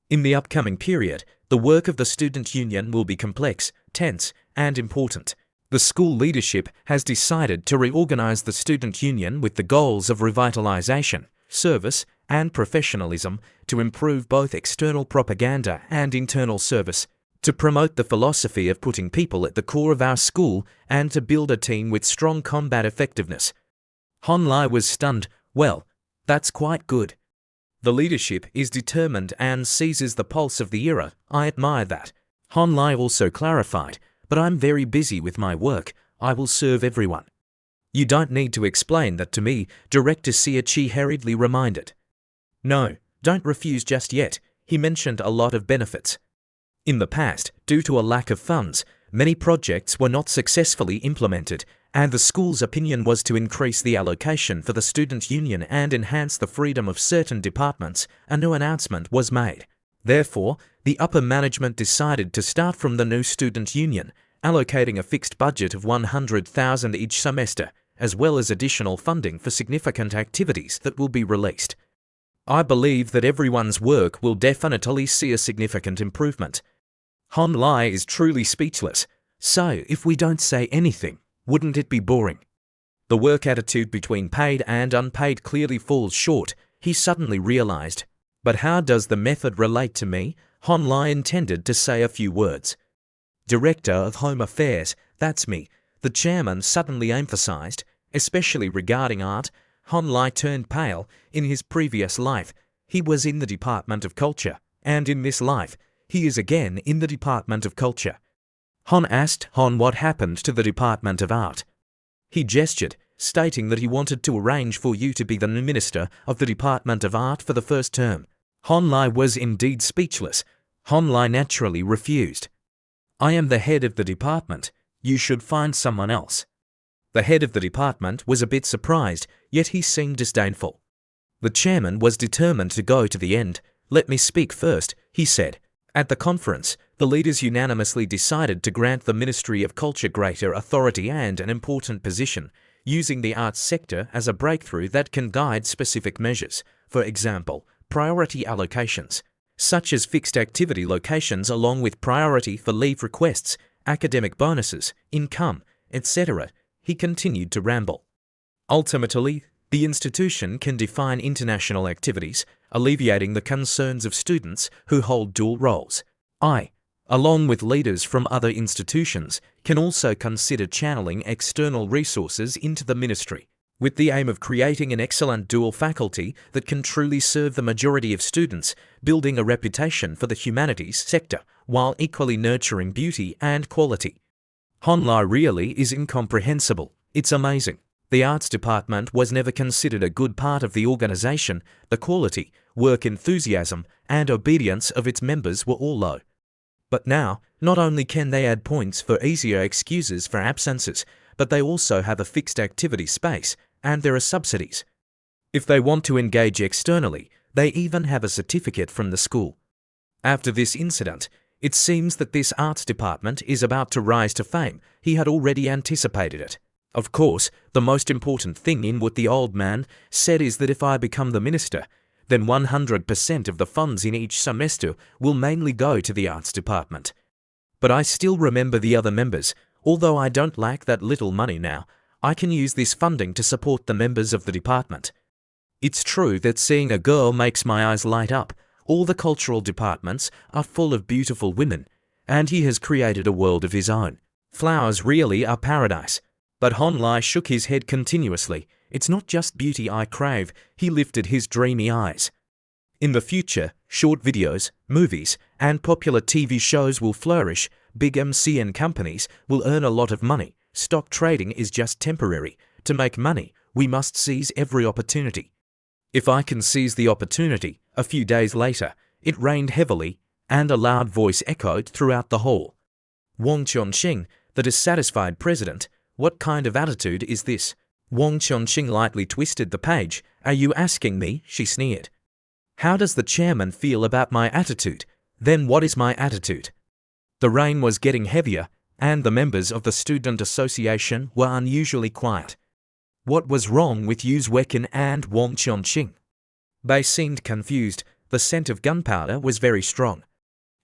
In the upcoming period, the work of the student union will be complex, tense, and important. The school leadership has decided to reorganize the student union with the goals of revitalization, service, and professionalism to improve both external propaganda and internal service, to promote the philosophy of putting people at the core of our school, and to build a team with strong combat effectiveness. Honlai was stunned. Well, that's quite good. The leadership is determined and seizes the pulse of the era. I admire that. Honlai also clarified, but I'm very busy with my work. I will serve everyone. You don't need to explain that to me, Director Siachi hurriedly reminded. No, don't refuse just yet. He mentioned a lot of benefits. In the past, due to a lack of funds, many projects were not successfully implemented, and the school's opinion was to increase the allocation for the student union and enhance the freedom of certain departments. A new announcement was made. Therefore, the upper management decided to start from the new student union, allocating a fixed budget of 100,000 each semester, as well as additional funding for significant activities that will be released. I believe that everyone's work will definitely see a significant improvement. Honlai is truly speechless. So, if we don't say anything, wouldn't it be boring? The work attitude between paid and unpaid clearly falls short, he suddenly realized. But how does the method relate to me? Honlai intended to say a few words. Director of Home Affairs, that's me, the chairman suddenly emphasized, especially regarding art. Honlai turned pale. In his previous life, he was in the Department of Culture, and in this life, he is again in the Department of Culture. Hon asked Hon what happened to the Department of Art. He gestured. stating that he wanted to arrange for you to be the new minister of the Department of Art for the first term. Hon Lai was indeed speechless. Hon Lai naturally refused. I am the head of the department. You should find someone else. The head of the department was a bit surprised, yet he seemed disdainful. The chairman was determined to go to the end. Let me speak first, he said. At the conference, the leaders unanimously decided to grant the Ministry of Culture greater authority and an important position, using the arts sector as a breakthrough that can guide specific measures, for example, priority allocations, such as fixed activity locations along with priority for leave requests, academic bonuses, income, etc. He continued to ramble. Ultimately, the institution can define international activities, alleviating the concerns of students who hold dual roles. I, along with leaders from other institutions, can also consider channeling external resources into the ministry, with the aim of creating an excellent dual faculty that can truly serve the majority of students, building a reputation for the humanities sector, while equally nurturing beauty and quality. Hon Lai really is incomprehensible. It's amazing. The arts department was never considered a good part of the organization. The quality, work enthusiasm, and obedience of its members were all low. But now, not only can they add points for easier excuses for absences, but they also have a fixed activity space, and there are subsidies. If they want to engage externally, they even have a certificate from the school. After this incident, it seems that this arts department is about to rise to fame. He had already anticipated it. Of course, the most important thing in what the old man said is that if I become the minister, then 100% of the funds in each semester will mainly go to the arts department. But I still remember the other members. Although I don't lack that little money now, I can use this funding to support the members of the department. It's true that seeing a girl makes my eyes light up. All the cultural departments are full of beautiful women, and he has created a world of his own. Flowers really are paradise. But Hon Lai shook his head continuously. It's not just beauty I crave, he lifted his dreamy eyes. In the future, short videos, movies, and popular TV shows will flourish. Big MCN companies will earn a lot of money. Stock trading is just temporary. To make money, we must seize every opportunity. If I can seize the opportunity, a few days later, it rained heavily, and a loud voice echoed throughout the hall. Wang Chongqing, the dissatisfied president, what kind of attitude is this? Wang Chongqing lightly twisted the page. Are you asking me? She sneered. How does the chairman feel about my attitude? Then what is my attitude? The rain was getting heavier, and the members of the student association were unusually quiet. What was wrong with Yu Wekin and Wang Chongqing? They seemed confused. The scent of gunpowder was very strong.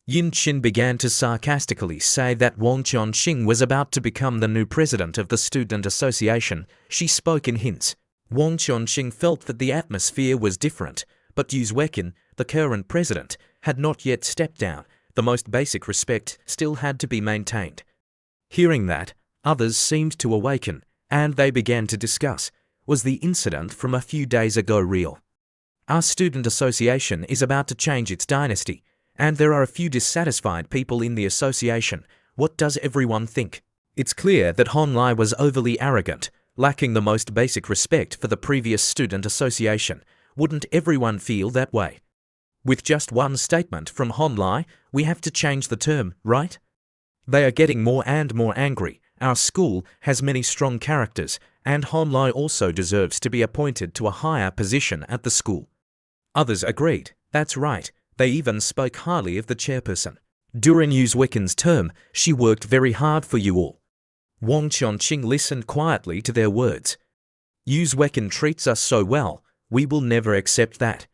Yin Qin began to sarcastically say that Wang Chongqing was about to become the new president of the student association. She spoke in hints. Wang Chongqing felt that the atmosphere was different, but Yu Wekin, the current president, had not yet stepped down. The most basic respect still had to be maintained. Hearing that, others seemed to awaken, and they began to discuss, was the incident from a few days ago real? Our student association is about to change its dynasty, and there are a few dissatisfied people in the association. What does everyone think? It's clear that Hon Lai was overly arrogant, lacking the most basic respect for the previous student association. Wouldn't everyone feel that way? With just one statement from Hon Lai, we have to change the term, right? They are getting more and more angry. Our school has many strong characters, and Hon Lai also deserves to be appointed to a higher position at the school. Others agreed. That's right. They even spoke highly of the chairperson. During Yu Wekin's term, she worked very hard for you all. Wang Chongqing listened quietly to their words. Yu Wekin treats us so well, we will never accept that.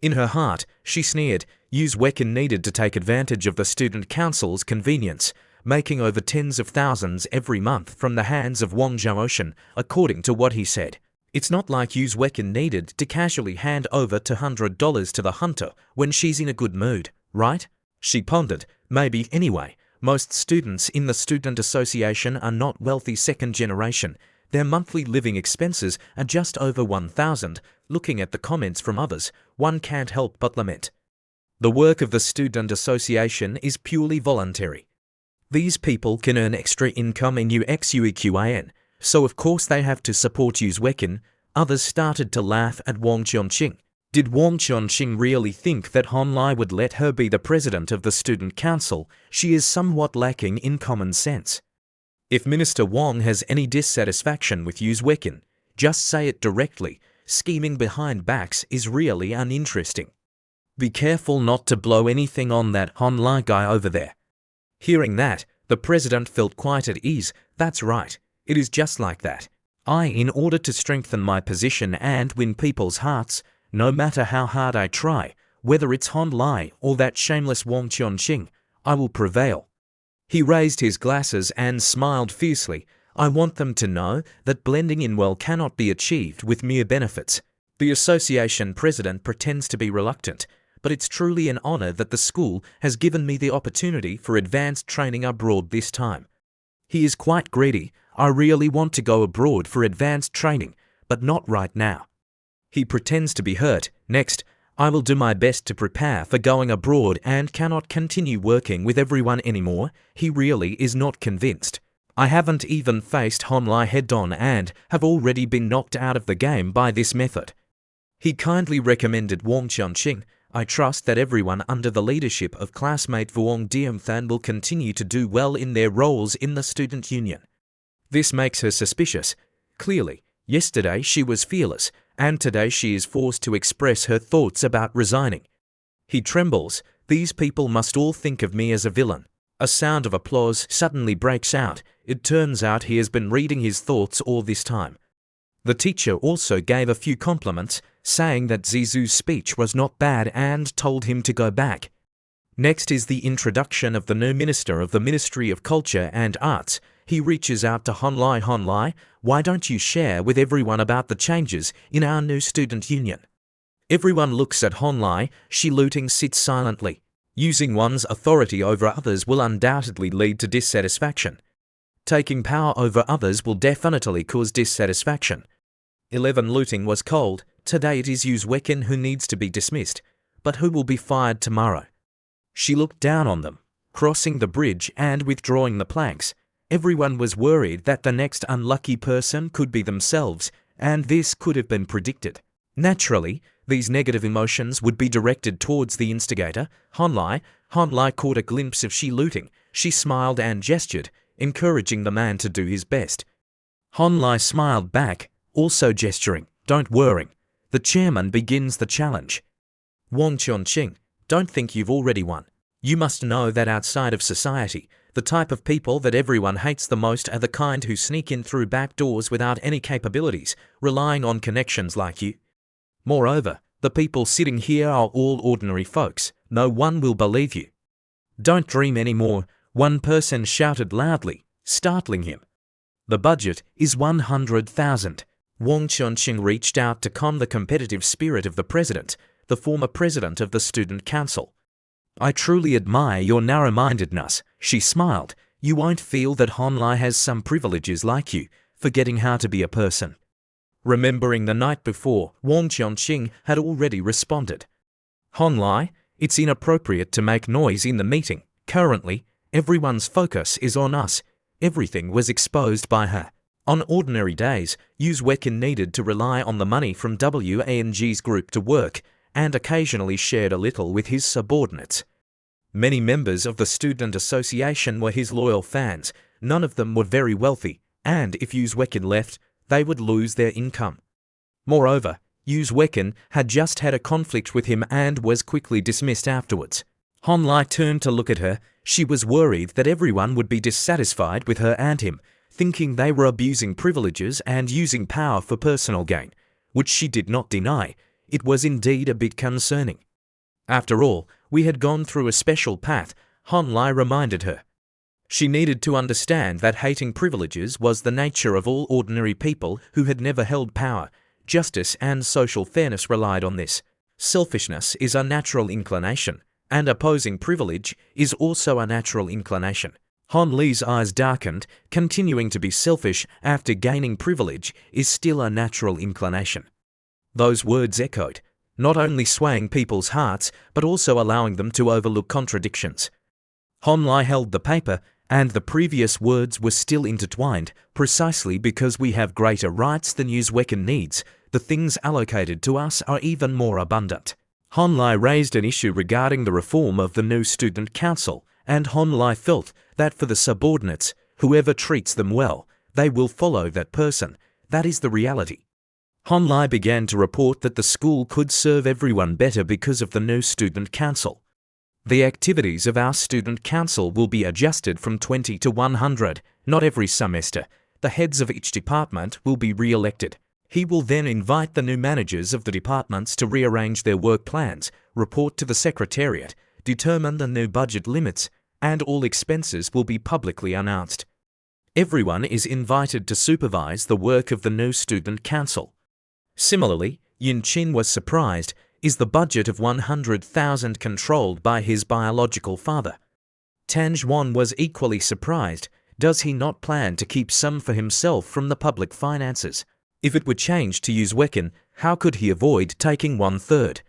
In her heart, she sneered. Yu Wekin needed to take advantage of the student council's convenience, making over tens of thousands every month from the hands of Wang Zhaoshan, according to what he said. It's not like Yu Wekin needed to casually hand over $200 to the hunter when she's in a good mood, right? She pondered. Maybe anyway. Most students in the student association are not wealthy second generation. Their monthly living expenses are just over 1,000. Looking at the comments from others, one can't help but lament. The work of the student association is purely voluntary. These people can earn extra income in UXUEQIN. so of course they have to support Uzwekin. Others started to laugh at Wang Chongqing. Did Wang Chongqing really think that Han Lai would let her be the president of the student council? She is somewhat lacking in common sense. If Minister Wang has any dissatisfaction with Uzwekin, just say it directly. Scheming behind backs is really uninteresting. Be careful not to blow anything on that Han Lai guy over there. Hearing that, the president felt quite at ease. That's right, it is just like that. In order to strengthen my position and win people's hearts, no matter how hard I try, whether it's Han Lai or that shameless Wang Chongqing, I will prevail. He raised his glasses and smiled fiercely. I want them to know that blending in well cannot be achieved with mere benefits. The association president pretends to be reluctant, but it's truly an honor that the school has given me the opportunity for advanced training abroad this time. He is quite greedy. I really want to go abroad for advanced training, but not right now. He pretends to be hurt. Next, I will do my best to prepare for going abroad and cannot continue working with everyone anymore. He really is not convinced. I haven't even faced Han Lai head-on and have already been knocked out of the game by this method. He kindly recommended Wang Chongqing. I trust that everyone under the leadership of classmate Vuong Diamthan will continue to do well in their roles in the student union. This makes her suspicious. Clearly, yesterday she was fearless, and today she is forced to express her thoughts about resigning. He trembles. These people must all think of me as a villain. A sound of applause suddenly breaks out. It turns out he has been reading his thoughts all this time. The teacher also gave a few compliments, saying that Zizou's speech was not bad and told him to go back. Next is the introduction of the new minister of the Ministry of Culture and Arts. He reaches out to Han Lai. Han Lai, why don't you share with everyone about the changes in our new student union? Everyone looks at Han Lai. She looting sits silently. Using one's authority over others will undoubtedly lead to dissatisfaction. Taking power over others will definitely cause dissatisfaction. 11 looting was cold. Today it is Uzwekin who needs to be dismissed, but who will be fired tomorrow? She looked down on them, crossing the bridge and withdrawing the planks. Everyone was worried that the next unlucky person could be themselves, and this could have been predicted. Naturally, these negative emotions would be directed towards the instigator, Han Lai. Han Lai caught a glimpse of she looting. She smiled and gestured, encouraging the man to do his best. Han Lai smiled back, also gesturing. Don't worry. The chairman begins the challenge. Wang Chongqing, don't think you've already won. You must know that outside of society, the type of people that everyone hates the most are the kind who sneak in through back doors without any capabilities, relying on connections like you. Moreover, the people sitting here are all ordinary folks. No one will believe you. Don't dream anymore, one person shouted loudly, startling him. The budget is 100,000. Wang Chongqing reached out to calm the competitive spirit of the president, the former president of the student council. I truly admire your narrow-mindedness, she smiled. You won't feel that Han Lai has some privileges like you, forgetting how to be a person. Remembering the night before, Wang Chongqing had already responded. Han Lai, it's inappropriate to make noise in the meeting. Currently, everyone's focus is on us. Everything was exposed by her. On ordinary days, Uzwekin needed to rely on the money from Wang's group to work, and occasionally shared a little with his subordinates. Many members of the student association were his loyal fans. None of them were very wealthy, and if Uzwekin left, they would lose their income. Moreover, Uzwekin had just had a conflict with him and was quickly dismissed afterwards. Han Lai turned to look at her. She was worried that everyone would be dissatisfied with her and him, thinking they were abusing privileges and using power for personal gain, which she did not deny. It was indeed a bit concerning. After all, we had gone through a special path, Han Lai reminded her. She needed to understand that hating privileges was the nature of all ordinary people who had never held power. Justice and social fairness relied on this. Selfishness is a natural inclination, and opposing privilege is also a natural inclination. Han Li's eyes darkened. Continuing to be selfish after gaining privilege is still a natural inclination. Those words echoed, not only swaying people's hearts, but also allowing them to overlook contradictions. Han Lai held the paper, And the previous words were still intertwined, precisely because we have greater rights than Uzbekistan needs. The things allocated to us are even more abundant. Honlai raised an issue regarding the reform of the new student council, and Honlai felt that for the subordinates, whoever treats them well, they will follow that person. That is the reality. Honlai began to report that the school could serve everyone better because of the new student council. The activities of our student council will be adjusted from 20 to 100, not every semester. The heads of each department will be re-elected. He will then invite the new managers of the departments to rearrange their work plans, report to the secretariat, determine the new budget limits, and all expenses will be publicly announced. Everyone is invited to supervise the work of the new student council. Similarly, Yin Chin was surprised. Is the budget of 100,000 controlled by his biological father? Tanjuan was equally surprised. Does he not plan to keep some for himself from the public finances? If it were changed to Uzbekistan, how could he avoid taking 1/3?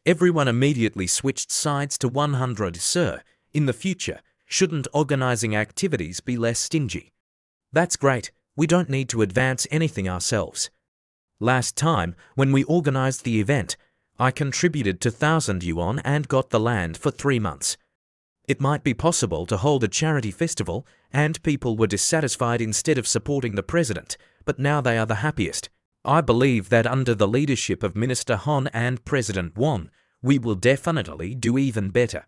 Everyone immediately switched sides to 100. Sir, in the future, shouldn't organizing activities be less stingy? That's great. We don't need to advance anything ourselves. Last time, when we organized the event, I contributed to 1,000 yuan and got the land for 3 months. It might be possible to hold a charity festival, and people were dissatisfied instead of supporting the president, but now they are the happiest. I believe that under the leadership of Minister Han and President Wang, we will definitely do even better.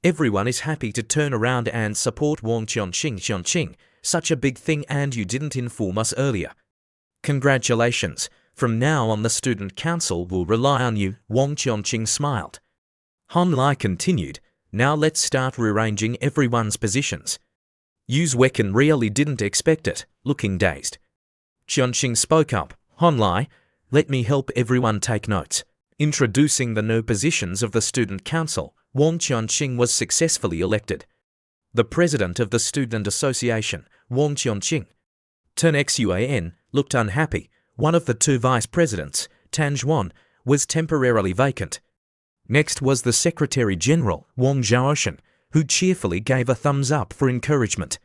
Everyone is happy to turn around and support Wang Qianqing, such a big thing, and you didn't inform us earlier. Congratulations. From now on the student council will rely on you, Wang Qianqing smiled. Honlai continued, now let's start rearranging everyone's positions. Uzbekistan really didn't expect it, looking dazed. Qianqing spoke up, Honlai, let me help everyone take notes. Introducing the new positions of the student council, Wang Qianqing was successfully elected. The president of the student association, Wang Qianqing. Turn Xuan, looked unhappy. One of the two vice presidents, Tanjuan, was temporarily vacant. Next was the Secretary General, Wang Zhaoshan, who cheerfully gave a thumbs up for encouragement.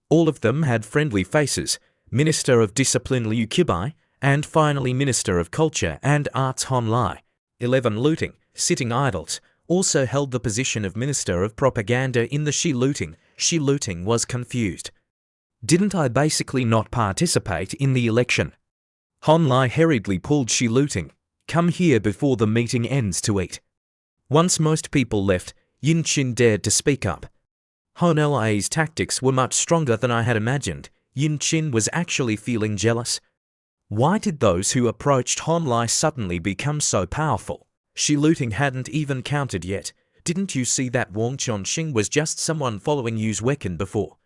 All of them had friendly faces, Minister of Discipline Liu Qibai, and finally Minister of Culture and Arts Honlai. 11 Looting, sitting idols, also held the position of Minister of Propaganda in the Shi Looting. Shi Looting was confused. Didn't I basically not participate in the election? Honlai hurriedly pulled Shi Looting. Come here before the meeting ends to eat. Once most people left, Yin Chin dared to speak up. Honlai's tactics were much stronger than I had imagined. Yin Chin was actually feeling jealous. Why did those who approached Honlai suddenly become so powerful? Shi Looting hadn't even counted yet. Didn't you see that Wang Qianqing was just someone following Uzbekistan before?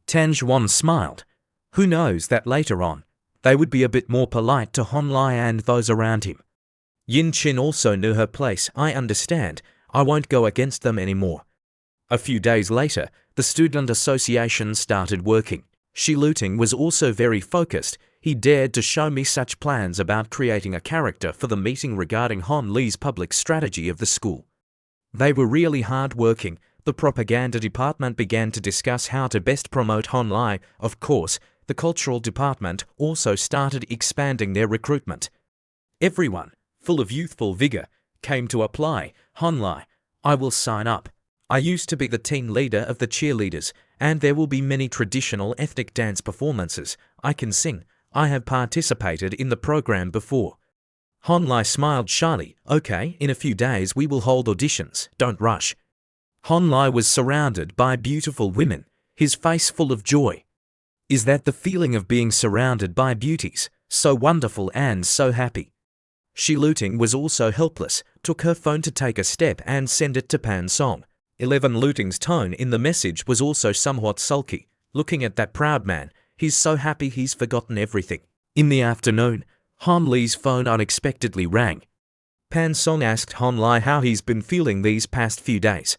Tanjuan smiled. Who knows that later on, they would be a bit more polite to Honlai and those around him. Yin Chin also knew her place. I understand. I won't go against them anymore. A few days later, the student association started working. Shi Looting was also very focused. He dared to show me such plans about creating a character for the meeting regarding Hon Li's public strategy of the school. They were really hard-working. The propaganda department began to discuss how to best promote Hon Li. Of course, the cultural department also started expanding their recruitment. Everyone, full of youthful vigor, came to apply. Hon Li, I will sign up. I used to be the team leader of the cheerleaders, and there will be many traditional ethnic dance performances. I can sing. I have participated in the program before. Hon Li smiled shyly. Okay, in a few days we will hold auditions. Don't rush. Hon Li was surrounded by beautiful women, his face full of joy. Is that the feeling of being surrounded by beauties, so wonderful and so happy? Shi Looting was also helpless, took her phone to take a step and send it to Pan Song. 11 Looting's tone in the message was also somewhat sulky. Looking at that proud man, he's so happy he's forgotten everything. In the afternoon, Hon Li's phone unexpectedly rang. Pan Song asked Hon Li how he's been feeling these past few days.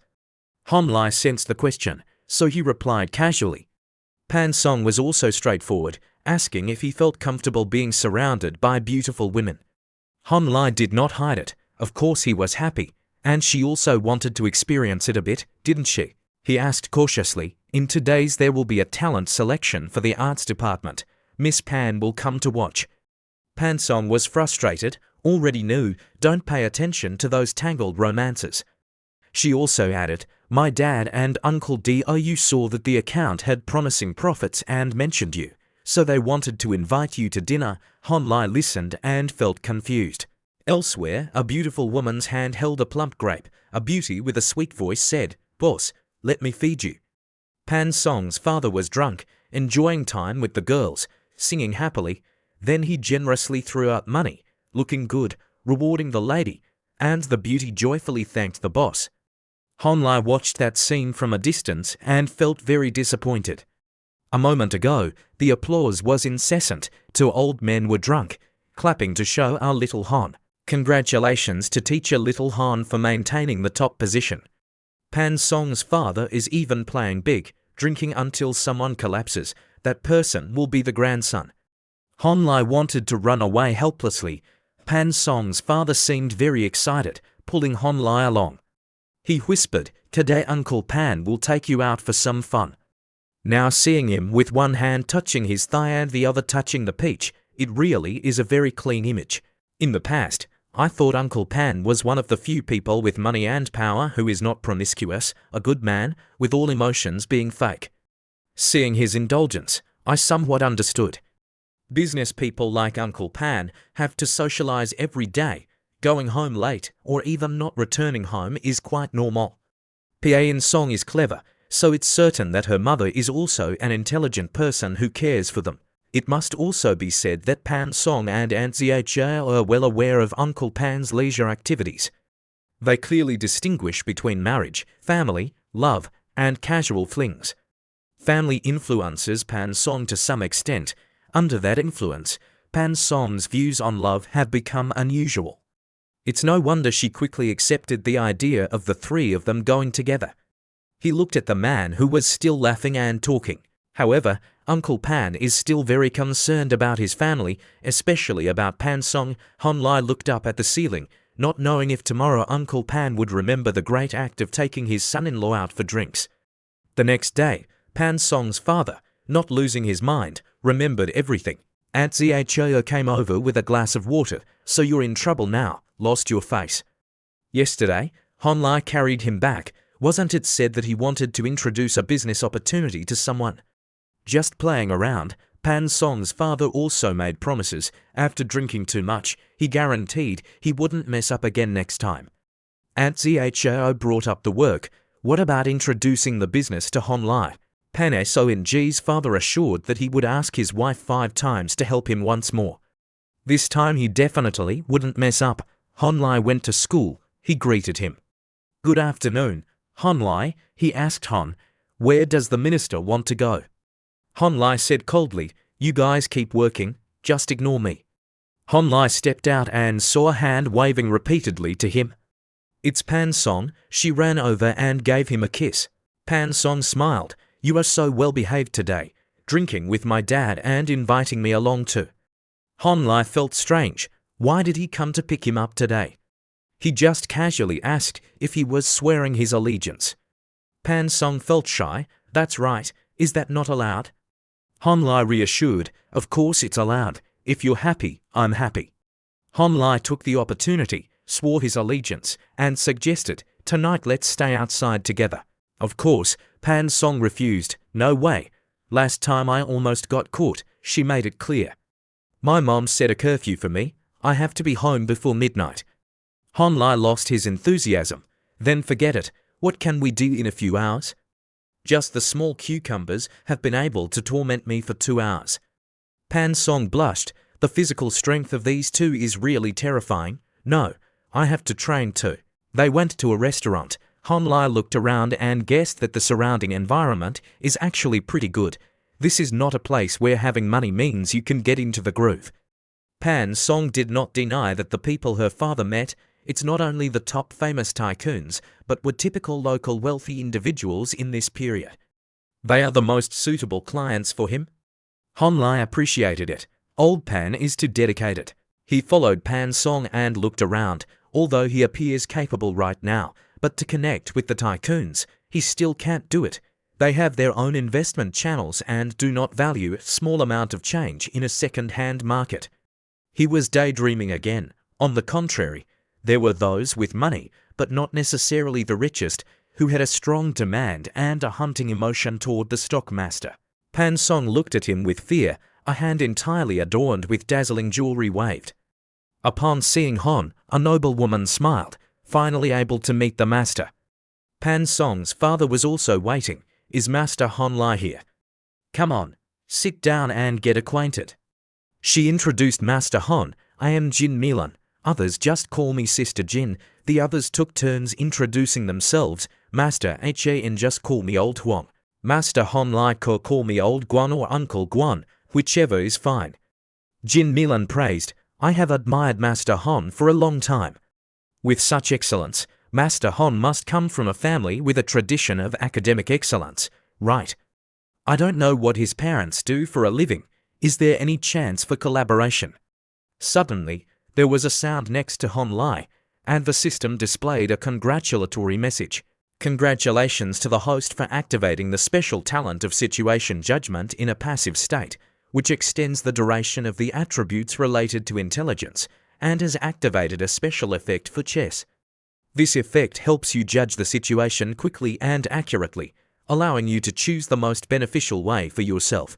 Hon Li sensed the question, so he replied casually. Pan Song was also straightforward, asking if he felt comfortable being surrounded by beautiful women. Hon Li did not hide it. Of course he was happy, and she also wanted to experience it a bit, didn't she? He asked cautiously. In today's there will be a talent selection for the arts department. Miss Pan will come to watch. Pan Song was frustrated, already knew, don't pay attention to those tangled romances. She also added, my dad and Uncle Dou saw that the account had promising profits and mentioned you, so they wanted to invite you to dinner. Hon Lai listened and felt confused. Elsewhere, a beautiful woman's hand held a plump grape. A beauty with a sweet voice said, boss, let me feed you. Pan Song's father was drunk, enjoying time with the girls, singing happily. Then he generously threw out money, looking good, rewarding the lady, and the beauty joyfully thanked the boss. Hon Lai watched that scene from a distance and felt very disappointed. A moment ago, the applause was incessant. 2 old men were drunk, clapping to show our little Hon. Congratulations to teacher Little Hon for maintaining the top position. Pan Song's father is even playing big, drinking until someone collapses. That person will be the grandson. Hon Lai wanted to run away helplessly. Pan Song's father seemed very excited, pulling Hon Lai along. He whispered, today Uncle Pan will take you out for some fun. Now seeing him with one hand touching his thigh and the other touching the peach, it really is a very clean image. In the past, I thought Uncle Pan was one of the few people with money and power who is not promiscuous, a good man, with all emotions being fake. Seeing his indulgence, I somewhat understood. Business people like Uncle Pan have to socialize every day. Going home late or even not returning home is quite normal. Pan Song is clever, so it's certain that her mother is also an intelligent person who cares for them. It must also be said that Pan Song and Aunt Zha are well aware of Uncle Pan's leisure activities. They clearly distinguish between marriage, family, love, and casual flings. Family influences Pan Song to some extent. Under that influence, Pan Song's views on love have become unusual. It's no wonder she quickly accepted the idea of the 3 of them going together. He looked at the man who was still laughing and talking. However, Uncle Pan is still very concerned about his family, especially about Pan Song. Hon Lai looked up at the ceiling, not knowing if tomorrow Uncle Pan would remember the great act of taking his son-in-law out for drinks. The next day, Pan Song's father, not losing his mind, remembered everything. Aunt Zha came over with a glass of water. So you're in trouble now, lost your face. Yesterday, Hon Lai carried him back. Wasn't it said that he wanted to introduce a business opportunity to someone? Just playing around. Pan Song's father also made promises. After drinking too much, he guaranteed he wouldn't mess up again next time. Aunt Zha brought up the work. What about introducing the business to Hon Lai? Pan Song's father assured that he would ask his wife 5 times to help him once more. This time he definitely wouldn't mess up. Hon Lai went to school. He greeted him. Good afternoon, Hon Lai, he asked Hon. Where does the minister want to go? Hon Lai said coldly, you guys keep working, just ignore me. Hon Lai stepped out and saw a hand waving repeatedly to him. It's Pan Song. She ran over and gave him a kiss. Pan Song smiled. You are so well behaved today, drinking with my dad and inviting me along too. Hon Lai felt strange. Why did he come to pick him up today? He just casually asked if he was swearing his allegiance. Pan Song felt shy. That's right. Is that not allowed? Hon Lai reassured. Of course it's allowed. If you're happy, I'm happy. Hon Lai took the opportunity, swore his allegiance, and suggested, tonight let's stay outside together. Of course, Pan Song refused. No way. Last time I almost got caught, she made it clear. My mom set a curfew for me. I have to be home before midnight. Hon Lai lost his enthusiasm. Then forget it. What can we do in a few hours? Just the small cucumbers have been able to torment me for 2 hours. Pan Song blushed. The physical strength of these 2 is really terrifying. No, I have to train too. They went to a restaurant. Hon Lai looked around and guessed that the surrounding environment is actually pretty good. This is not a place where having money means you can get into the groove. Pan Song did not deny that the people her father met, it's not only the top famous tycoons, but were typical local wealthy individuals in this period. They are the most suitable clients for him. Hon Lai appreciated it. Old Pan is too dedicated. He followed Pan Song and looked around. Although he appears capable right now, but to connect with the tycoons, he still can't do it. They have their own investment channels and do not value a small amount of change in a second-hand market. He was daydreaming again. On the contrary, there were those with money, but not necessarily the richest, who had a strong demand and a hunting emotion toward the stockmaster. Pan Song looked at him with fear, a hand entirely adorned with dazzling jewelry waved. Upon seeing Hon, a noblewoman smiled, finally able to meet the master. Pan Song's father was also waiting. Is Master Hon Lai here? Come on, sit down and get acquainted. She introduced Master Hon. I am Jin Milan. Others just call me Sister Jin. The others took turns introducing themselves. Master Han just call me Old Huang. Master Hon Lai call me Old Guan or Uncle Guan, whichever is fine. Jin Milan praised. I have admired Master Hon for a long time. With such excellence, Master Hon must come from a family with a tradition of academic excellence, right? I don't know what his parents do for a living. Is there any chance for collaboration? Suddenly, there was a sound next to Hon Lai, and the system displayed a congratulatory message. Congratulations to the host for activating the special talent of situation judgment in a passive state, which extends the duration of the attributes related to intelligence, and has activated a special effect for chess. This effect helps you judge the situation quickly and accurately, allowing you to choose the most beneficial way for yourself.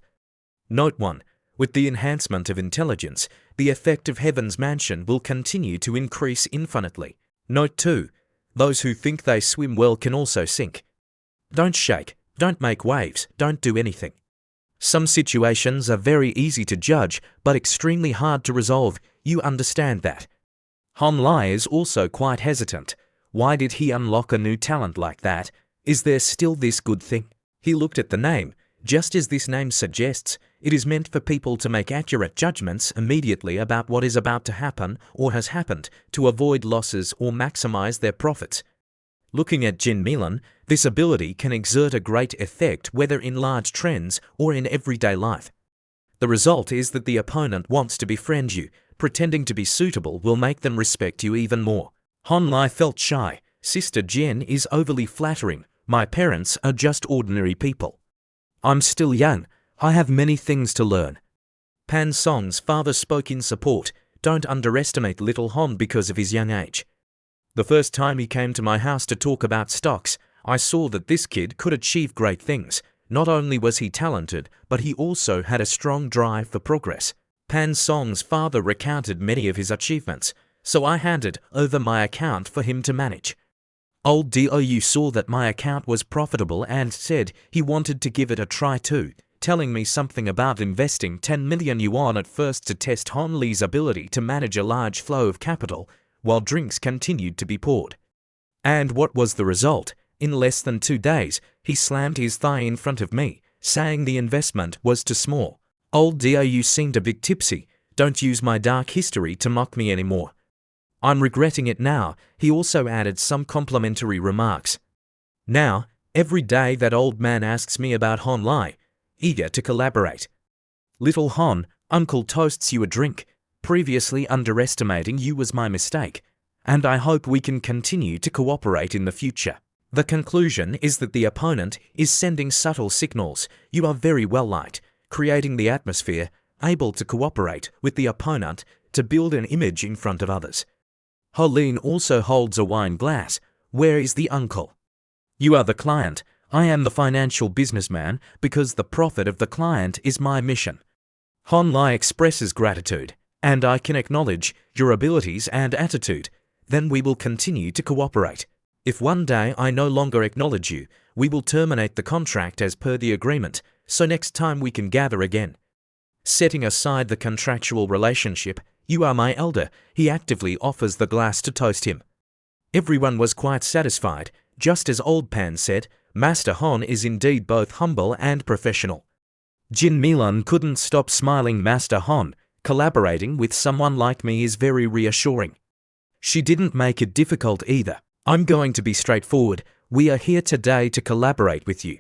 Note 1. With the enhancement of intelligence, the effect of Heaven's Mansion will continue to increase infinitely. Note 2. Those who think they swim well can also sink. Don't shake, don't make waves, don't do anything. Some situations are very easy to judge, but extremely hard to resolve. You understand that. Hon Lai is also quite hesitant. Why did he unlock a new talent like that? Is there still this good thing? He looked at the name. Just as this name suggests, it is meant for people to make accurate judgments immediately about what is about to happen or has happened to avoid losses or maximize their profits. Looking at Jin Milan, this ability can exert a great effect whether in large trends or in everyday life. The result is that the opponent wants to befriend you. Pretending to be suitable will make them respect you even more. Hon Lai felt shy. Sister Jen is overly flattering. My parents are just ordinary people. I'm still young. I have many things to learn. Pan Song's father spoke in support. Don't underestimate little Hon because of his young age. The first time he came to my house to talk about stocks, I saw that this kid could achieve great things. Not only was he talented, but he also had a strong drive for progress. Pan Song's father recounted many of his achievements, so I handed over my account for him to manage. Old Dou saw that my account was profitable and said he wanted to give it a try too, telling me something about investing 10 million yuan at first to test Hon Li's ability to manage a large flow of capital, while drinks continued to be poured. And what was the result? In less than 2 days, he slammed his thigh in front of me, saying the investment was too small. Old Dou seemed a bit tipsy. Don't use my dark history to mock me anymore. I'm regretting it now. He also added some complimentary remarks. Now, every day that old man asks me about Hon Lai, eager to collaborate. Little Hon, Uncle toasts you a drink. Previously underestimating you was my mistake, and I hope we can continue to cooperate in the future. The conclusion is that the opponent is sending subtle signals. You are very well liked, creating the atmosphere, able to cooperate with the opponent to build an image in front of others. Holin also holds a wine glass. Where is the uncle? You are the client. I am the financial businessman because the profit of the client is my mission. Hon Lai expresses gratitude, and I can acknowledge your abilities and attitude. Then we will continue to cooperate. If one day I no longer acknowledge you, we will terminate the contract as per the agreement, so next time we can gather again. Setting aside the contractual relationship, you are my elder. He actively offers the glass to toast him. Everyone was quite satisfied. Just as Old Pan said, Master Hon is indeed both humble and professional. Jin Milan couldn't stop smiling. Master Hon, collaborating with someone like me is very reassuring. She didn't make it difficult either. I'm going to be straightforward. We are here today to collaborate with you.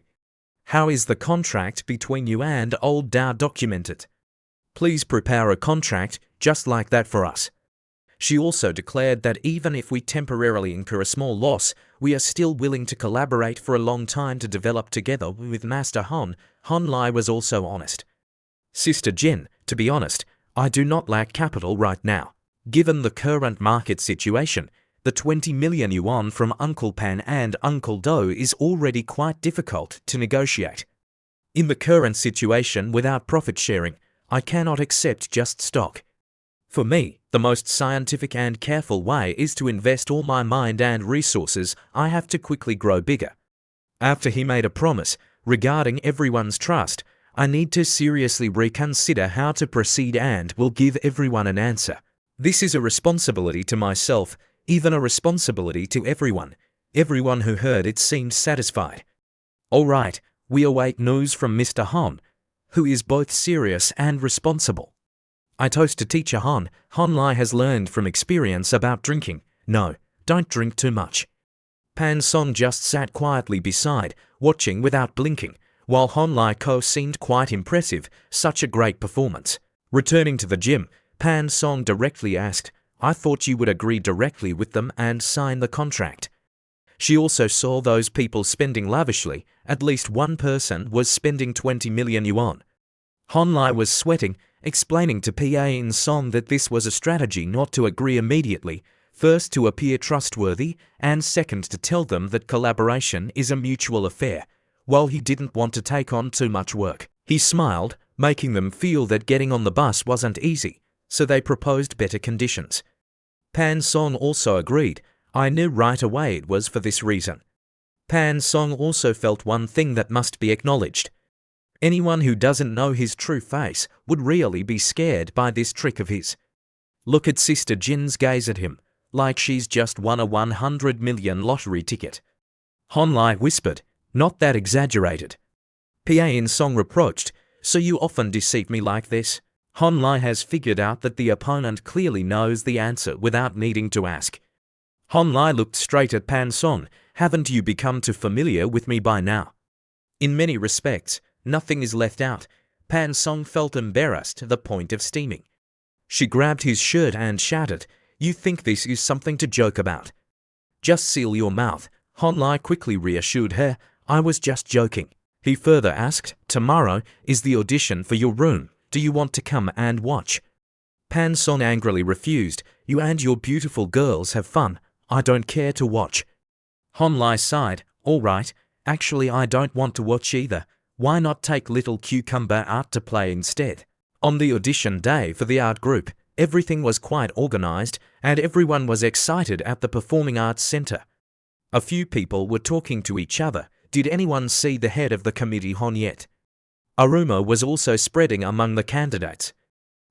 How is the contract between you and Old Dao documented? Please prepare a contract just like that for us. She also declared that even if we temporarily incur a small loss, we are still willing to collaborate for a long time to develop together with Master Han. Han Lai was also honest. Sister Jin, to be honest, I do not lack capital right now. Given the current market situation, the 20 million yuan from Uncle Pan and Uncle Do is already quite difficult to negotiate. In the current situation without profit sharing, I cannot accept just stock. For me, the most scientific and careful way is to invest all my mind and resources. I have to quickly grow bigger. After he made a promise regarding everyone's trust, I need to seriously reconsider how to proceed and will give everyone an answer. This is a responsibility to myself, even a responsibility to everyone. Everyone who heard it seemed satisfied. All right, we await news from Mr. Han, who is both serious and responsible. I toast to Teacher Han. Han Lai has learned from experience about drinking. No, don't drink too much. Pan Song just sat quietly beside, watching without blinking, while Han Lai Ko seemed quite impressive. Such a great performance. Returning to the gym, Pan Song directly asked, I thought you would agree directly with them and sign the contract. She also saw those people spending lavishly. At least one person was spending 20 million yuan. Han Lai was sweating, explaining to Pan Song that this was a strategy not to agree immediately, first to appear trustworthy, and second to tell them that collaboration is a mutual affair, while he didn't want to take on too much work. He smiled, making them feel that getting on the bus wasn't easy, so they proposed better conditions. Pan Song also agreed. I knew right away it was for this reason. Pan Song also felt one thing that must be acknowledged. Anyone who doesn't know his true face would really be scared by this trick of his. Look at Sister Jin's gaze at him, like she's just won a 100 million lottery ticket. Han Lai whispered, not that exaggerated. Pan Song reproached, so you often deceive me like this? Han Lai has figured out that the opponent clearly knows the answer without needing to ask. Han Lai looked straight at Pan Song. Haven't you become too familiar with me by now? In many respects, nothing is left out. Pan Song felt embarrassed to the point of steaming. She grabbed his shirt and shouted, you think this is something to joke about? Just seal your mouth. Han Lai quickly reassured her, I was just joking. He further asked, tomorrow is the audition for your room. Do you want to come and watch? Pan Song angrily refused. You and your beautiful girls have fun. I don't care to watch. Han Lai sighed. All right, actually I don't want to watch either. Why not take little cucumber art to play instead? On the audition day for the art group, everything was quite organized and everyone was excited at the Performing Arts Center. A few people were talking to each other. Did anyone see the head of the committee Han yet? A rumor was also spreading among the candidates.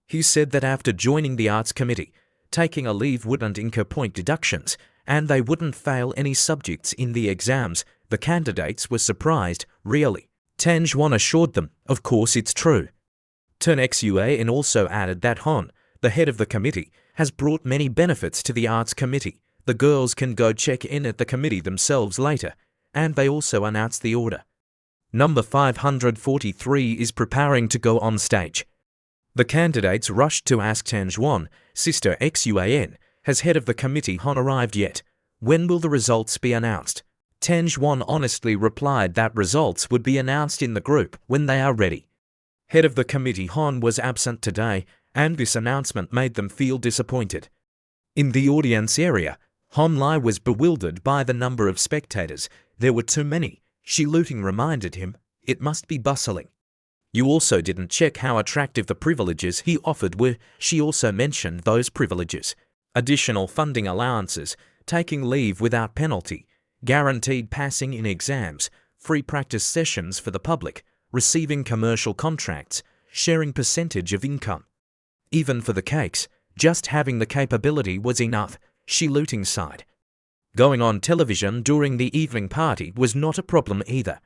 He said that after joining the arts committee, taking a leave wouldn't incur point deductions, and they wouldn't fail any subjects in the exams. The candidates were surprised, really. Tan Zhuan assured them, of course it's true. Tern Xuan also added that Han, the head of the committee, has brought many benefits to the arts committee. The girls can go check in at the committee themselves later, and they also announced the order. Number 543 is preparing to go on stage. The candidates rushed to ask Tan Zhuan, Sister Xuan, has head of the committee Han arrived yet? When will the results be announced? Tan Zhuan honestly replied that results would be announced in the group when they are ready. Head of the committee Han was absent today, and this announcement made them feel disappointed. In the audience area, Han Lai was bewildered by the number of spectators. There were too many. Shi Luting reminded him, it must be bustling. You also didn't check how attractive the privileges he offered were. She also mentioned those privileges. Additional funding allowances, taking leave without penalty, guaranteed passing in exams, free practice sessions for the public, receiving commercial contracts, sharing percentage of income. Even for the cakes, just having the capability was enough, Shi Luting sighed. Going on television during the evening party was not a problem either.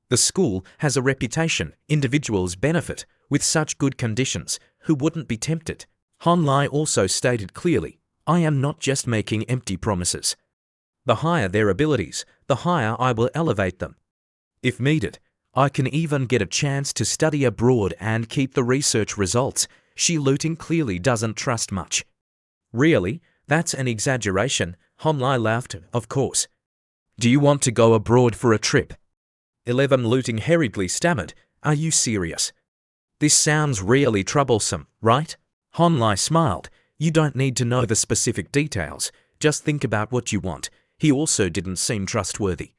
The school has a reputation, individuals benefit, with such good conditions, who wouldn't be tempted? Han Lai also stated clearly, I am not just making empty promises. The higher their abilities, the higher I will elevate them. If needed, I can even get a chance to study abroad and keep the research results. Shi Luting clearly doesn't trust much. Really? That's an exaggeration, Han Lai laughed, of course. Do you want to go abroad for a trip? 11 Looting hurriedly stammered, are you serious? This sounds really troublesome, right? Han Lai smiled, you don't need to know the specific details, just think about what you want. He also didn't seem trustworthy.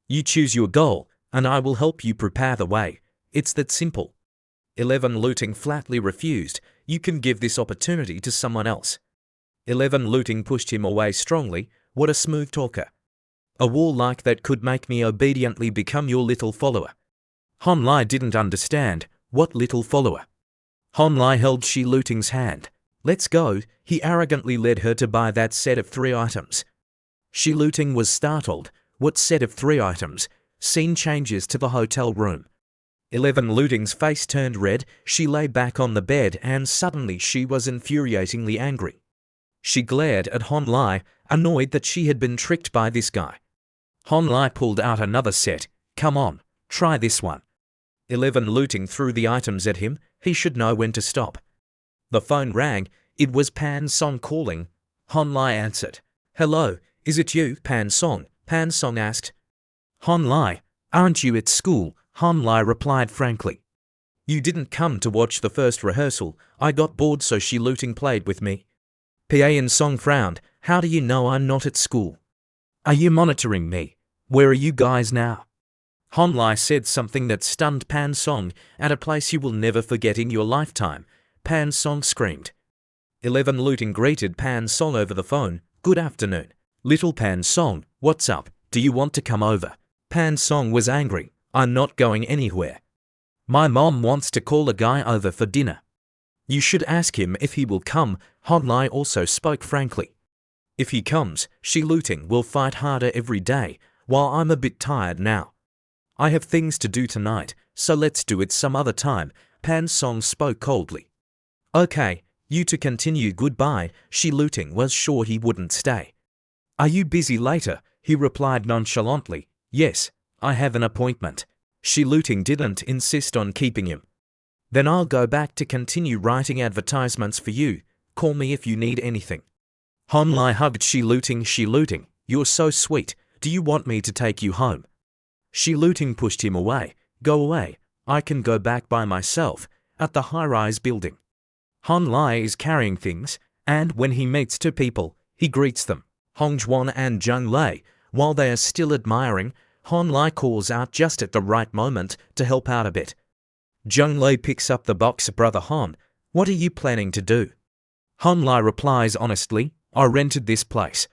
You choose your goal, and I will help you prepare the way. It's that simple. 11 Looting flatly refused, you can give this opportunity to someone else. 11 Looting pushed him away strongly, what a smooth talker. A wall like that could make me obediently become your little follower. Han Lai didn't understand, what little follower? Han Lai held Shi Looting's hand. Let's go, he arrogantly led her to buy that set of 3 items. Shi Looting was startled, what set of 3 items? Scene changes to the hotel room. 11 Looting's face turned red, she lay back on the bed and suddenly she was infuriatingly angry. She glared at Han Lai, annoyed that she had been tricked by this guy. Han Lai pulled out another set, come on, try this one. 11 Looting threw the items at him, he should know when to stop. The phone rang, it was Pan Song calling. Han Lai answered. Hello, is it you, Pan Song? Pan Song asked. Han Lai, aren't you at school? Han Lai replied frankly. You didn't come to watch the first rehearsal, I got bored so Shi Looting played with me. Pan Song frowned, how do you know I'm not at school? Are you monitoring me? Where are you guys now? Han Lai said something that stunned Pan Song, at a place you will never forget in your lifetime. Pan Song screamed. 11 Looting greeted Pan Song over the phone, good afternoon. Little Pan Song, what's up, do you want to come over? Pan Song was angry, I'm not going anywhere. My mom wants to call a guy over for dinner. You should ask him if he will come, Han Lai also spoke frankly. If he comes, Shi Looting will fight harder every day, while I'm a bit tired now. I have things to do tonight, so let's do it some other time, Pan Song spoke coldly. Okay, you two continue goodbye, Shi Looting was sure he wouldn't stay. Are you busy later? He replied nonchalantly, yes, I have an appointment. Shi Looting didn't insist on keeping him. Then I'll go back to continue writing advertisements for you, call me if you need anything. Han Lai hugged Shi Looting, you're so sweet, do you want me to take you home? Shi Looting pushed him away, go away, I can go back by myself, at the high-rise building. Han Lai is carrying things, and when he meets 2 people, he greets them, Hongjuan and Zheng Lei, while they are still admiring, Han Lai calls out just at the right moment to help out a bit. Zheng Lei picks up the box, brother Han, what are you planning to do? Han Lai replies honestly, I rented this place.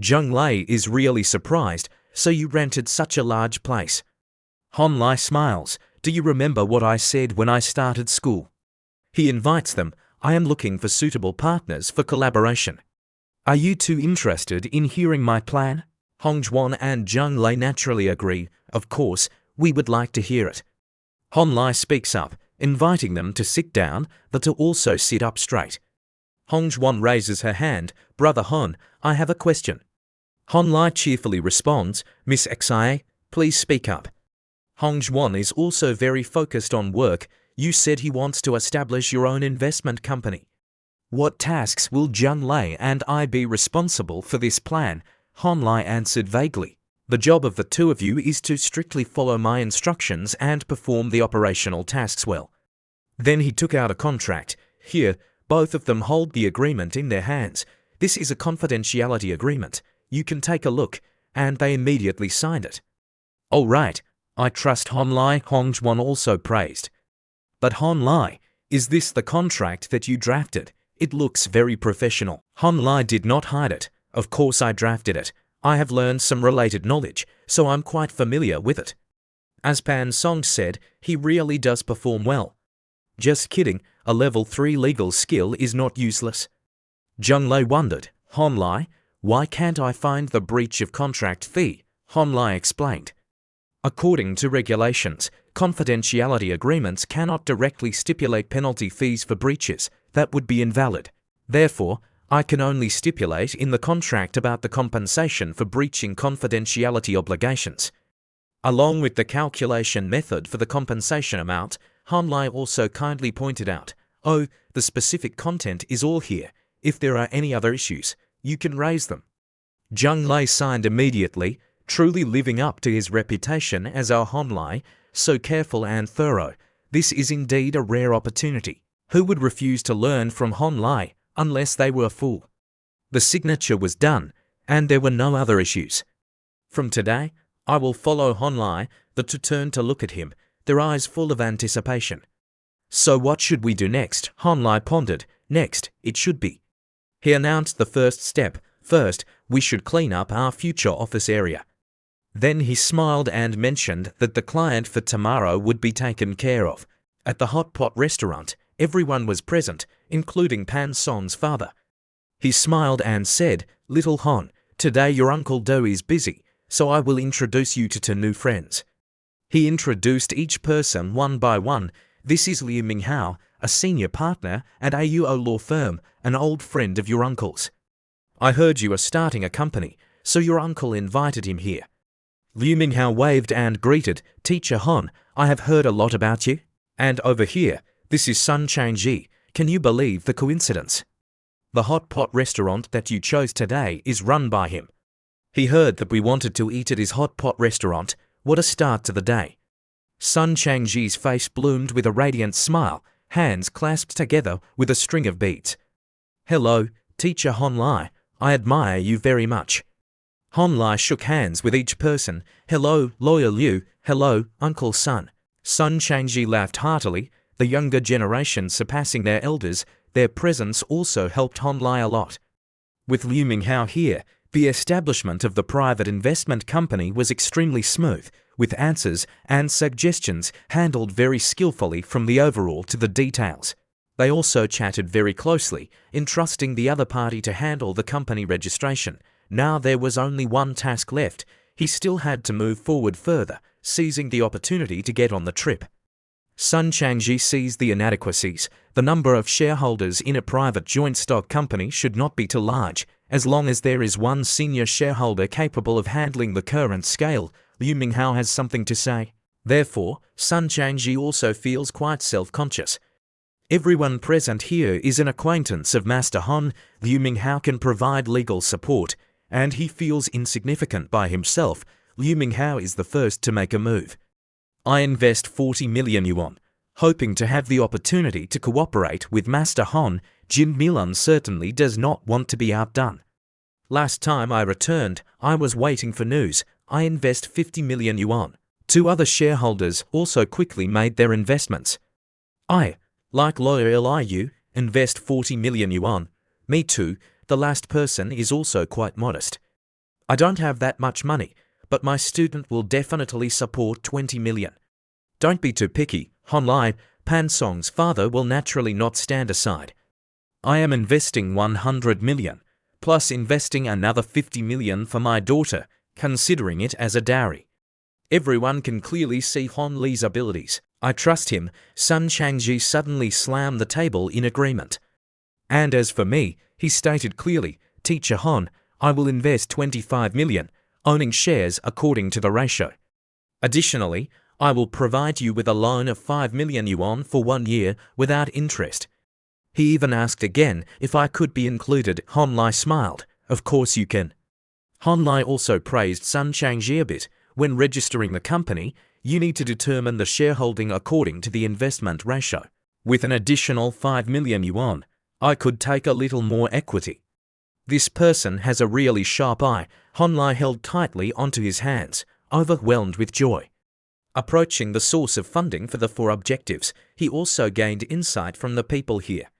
Zheng Lei is really surprised, so you rented such a large place. Han Lai smiles, do you remember what I said when I started school? He invites them, I am looking for suitable partners for collaboration. Are you 2 interested in hearing my plan? Hongjuan and Zheng Lei naturally agree, of course, we would like to hear it. Han Lai speaks up, inviting them to sit down, but to also sit up straight. Hongjuan raises her hand, brother Han, I have a question. Han Lai cheerfully responds, Miss Xia, please speak up. Hongjuan is also very focused on work, you said he wants to establish your own investment company. What tasks will Zheng Lei and I be responsible for this plan? Han Lai answered vaguely. The job of the 2 of you is to strictly follow my instructions and perform the operational tasks well. Then he took out a contract. Here, both of them hold the agreement in their hands. This is a confidentiality agreement. You can take a look, and they immediately signed it. All right, I trust Han Lai, Hongjuan also praised. But Han Lai, is this the contract that you drafted? It looks very professional. Han Lai did not hide it. Of course I drafted it. I have learned some related knowledge, so I'm quite familiar with it. As Pan Song said, he really does perform well. Just kidding, a level 3 legal skill is not useless. Zheng Lei wondered, Han Lai, why can't I find the breach of contract fee? Han Lai explained. According to regulations, confidentiality agreements cannot directly stipulate penalty fees for breaches. That would be invalid. Therefore, I can only stipulate in the contract about the compensation for breaching confidentiality obligations. Along with the calculation method for the compensation amount, Han Lai also kindly pointed out, oh, the specific content is all here. If there are any other issues, you can raise them. Zheng Lei signed immediately, truly living up to his reputation as our Hon Lai, so careful and thorough. This is indeed a rare opportunity. Who would refuse to learn from Hon Lai unless they were a fool? The signature was done, and there were no other issues. From today, I will follow Hon Lai. The two turned to look at him, their eyes full of anticipation. So what should we do next? Hon Lai pondered. Next, it should be. He announced the first step. First, we should clean up our future office area. Then he smiled and mentioned that the client for tomorrow would be taken care of. At the hot pot restaurant, everyone was present, including Pan Song's father. He smiled and said, "Little Hon, today your Uncle Do is busy, so I will introduce you to two new friends." He introduced each person one by one. This is Liu Minghao, a senior partner at AUO law firm, an old friend of your uncle's. I heard you are starting a company, so your uncle invited him here. Liu Minghao waved and greeted, "Teacher Hon, I have heard a lot about you. And over here, this is Sun Changji. Can you believe the coincidence? The hot pot restaurant that you chose today is run by him. He heard that we wanted to eat at his hot pot restaurant. What a start to the day." Sun Changji's face bloomed with a radiant smile, hands clasped together with a string of beads. "Hello, Teacher Hon Lai. I admire you very much." Hon Lai shook hands with each person. "Hello, Lawyer Liu. Hello, Uncle Sun." Sun Changji laughed heartily, the younger generation surpassing their elders. Their presence also helped Hon Lai a lot. With Liu Minghao here, the establishment of the private investment company was extremely smooth, with answers and suggestions handled very skillfully from the overall to the details. They also chatted very closely, entrusting the other party to handle the company registration. Now there was only one task left. He still had to move forward further, seizing the opportunity to get on the trip. Sun Changji sees the inadequacies. The number of shareholders in a private joint stock company should not be too large. As long as there is one senior shareholder capable of handling the current scale, Liu Minghao has something to say. Therefore, Sun Changji also feels quite self-conscious. Everyone present here is an acquaintance of Master Hon. Liu Minghao can provide legal support, and he feels insignificant by himself. Liu Minghao is the first to make a move. I invest 40 million yuan, hoping to have the opportunity to cooperate with Master Hon. Jin Milan certainly does not want to be outdone. Last time I returned, I was waiting for news. I invest 50 million yuan. Two other shareholders also quickly made their investments. I, like Lawyer Liu, invest 40 million yuan. Me too. The last person is also quite modest. I don't have that much money, but my student will definitely support 20 million. Don't be too picky, Hon Lai. Pan Song's father will naturally not stand aside. I am investing 100 million, plus investing another 50 million for my daughter, considering it as a dowry. Everyone can clearly see Hon Li's abilities. I trust him. Sun Changji suddenly slammed the table in agreement. And as for me, he stated clearly, Teacher Hon, I will invest 25 million, owning shares according to the ratio. Additionally, I will provide you with a loan of 5 million yuan for 1 year without interest. He even asked again if I could be included. Hon Lai smiled. Of course you can. Hon Lai also praised Sun Changji a bit. When registering the company, you need to determine the shareholding according to the investment ratio. With an additional 5 million yuan, I could take a little more equity. This person has a really sharp eye. Hon Lai held tightly onto his hands, overwhelmed with joy. Approaching the source of funding for the 4 objectives, he also gained insight from the people here.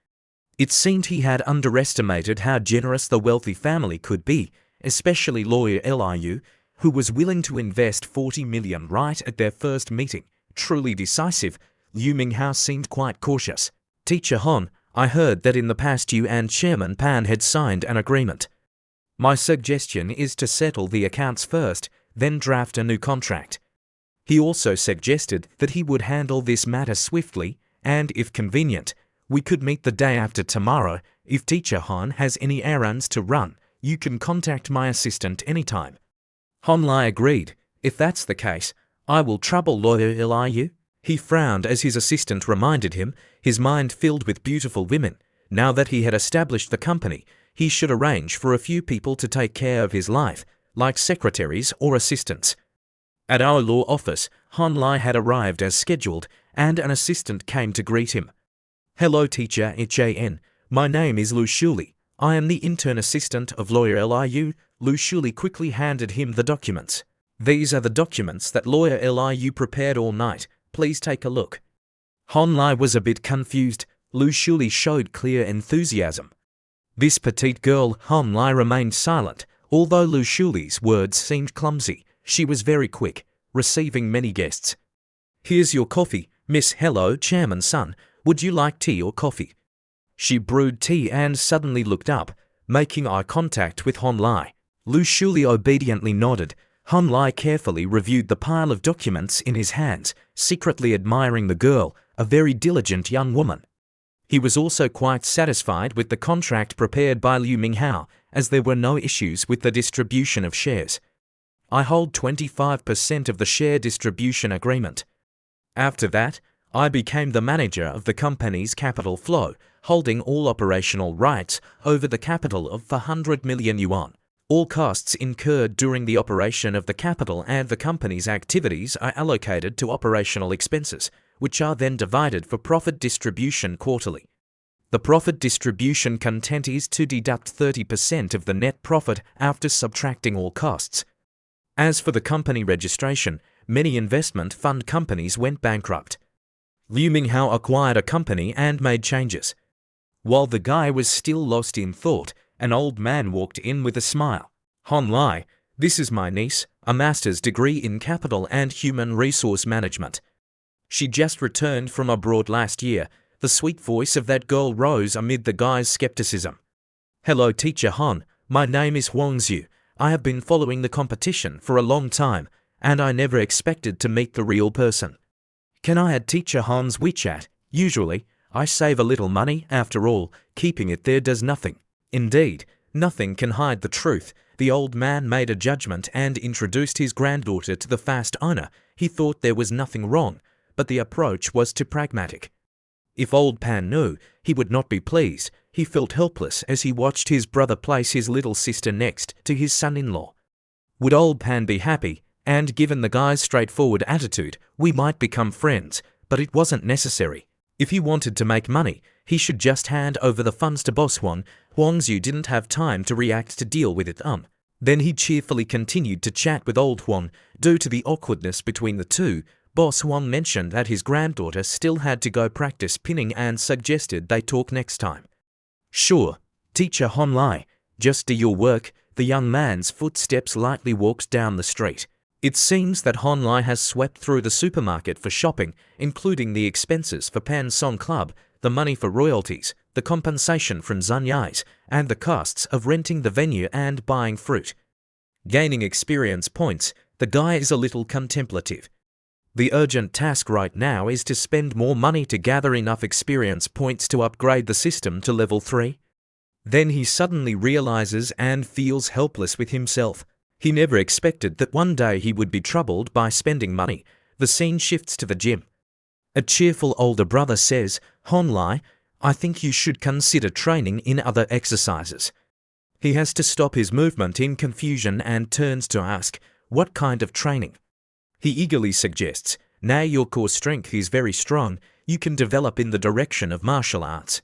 It seemed he had underestimated how generous the wealthy family could be, especially Lawyer Liu, who was willing to invest 40 million right at their first meeting. Truly decisive, Liu Minghao seemed quite cautious. Teacher Hon, I heard that in the past you and Chairman Pan had signed an agreement. My suggestion is to settle the accounts first, then draft a new contract. He also suggested that he would handle this matter swiftly, and if convenient, we could meet the day after tomorrow. If Teacher Hon has any errands to run, you can contact my assistant anytime. Hon Lai agreed. If that's the case, I will trouble Lawyer Liu. He frowned as his assistant reminded him, his mind filled with beautiful women. Now that he had established the company, he should arrange for a few people to take care of his life, like secretaries or assistants. At our law office, Han Lai had arrived as scheduled, and an assistant came to greet him. "Hello, teacher Han. My name is Lu Shuli. I am the intern assistant of lawyer Liu." Lu Shuli quickly handed him the documents. "These are the documents that lawyer Liu prepared all night. Please take a look." Han Lai was a bit confused. Lu Shuli showed clear enthusiasm. This petite girl, Han Lai, remained silent. Although Lu Shuli's words seemed clumsy, she was very quick, receiving many guests. "Here's your coffee, Miss. Hello, Chairman's son. Would you like tea or coffee?" She brewed tea and suddenly looked up, making eye contact with Han Lai. Lu Shuli obediently nodded. Han Lai carefully reviewed the pile of documents in his hands, secretly admiring the girl, a very diligent young woman. He was also quite satisfied with the contract prepared by Liu Minghao, as there were no issues with the distribution of shares. "I hold 25% of the share distribution agreement. After that, I became the manager of the company's capital flow, holding all operational rights over the capital of 400 million yuan. All costs incurred during the operation of the capital and the company's activities are allocated to operational expenses, which are then divided for profit distribution quarterly. The profit distribution content is to deduct 30% of the net profit after subtracting all costs. As for the company registration, many investment fund companies went bankrupt. Liu Minghao acquired a company and made changes." While the guy was still lost in thought, an old man walked in with a smile. "Han Lai, this is my niece, a master's degree in capital and human resource management. She just returned from abroad last year." The sweet voice of that girl rose amid the guy's skepticism. "Hello, teacher Han. My name is Huang Zhu. I have been following the competition for a long time, and I never expected to meet the real person. Can I add teacher Han's WeChat? Usually, I save a little money. After all, keeping it there does nothing." Indeed, nothing can hide the truth. The old man made a judgment and introduced his granddaughter to the fast owner. He thought there was nothing wrong, but the approach was too pragmatic. If old Pan knew, he would not be pleased. He felt helpless as he watched his brother place his little sister next to his son-in-law. Would old Pan be happy? And given the guy's straightforward attitude, we might become friends, but it wasn't necessary. If he wanted to make money, he should just hand over the funds to Boss Huang. Huang Zhu didn't have time to react to deal with it. Then he cheerfully continued to chat with old Huang. Due to the awkwardness between the two, Boss Huang mentioned that his granddaughter still had to go practice pinning and suggested they talk next time. "Sure, teacher Han Lai, just do your work." The young man's footsteps lightly walked down the street. It seems that Han Lai has swept through the supermarket for shopping, including the expenses for Pan Song Club, the money for royalties, the compensation from Zanyais, and the costs of renting the venue and buying fruit. Gaining experience points, the guy is a little contemplative. The urgent task right now is to spend more money to gather enough experience points to upgrade the system to level 3. Then he suddenly realizes and feels helpless with himself. He never expected that one day he would be troubled by spending money. The scene shifts to the gym. A cheerful older brother says, "Han Lai, I think you should consider training in other exercises." He has to stop his movement in confusion and turns to ask, "What kind of training?" He eagerly suggests, "Now your core strength is very strong, you can develop in the direction of martial arts."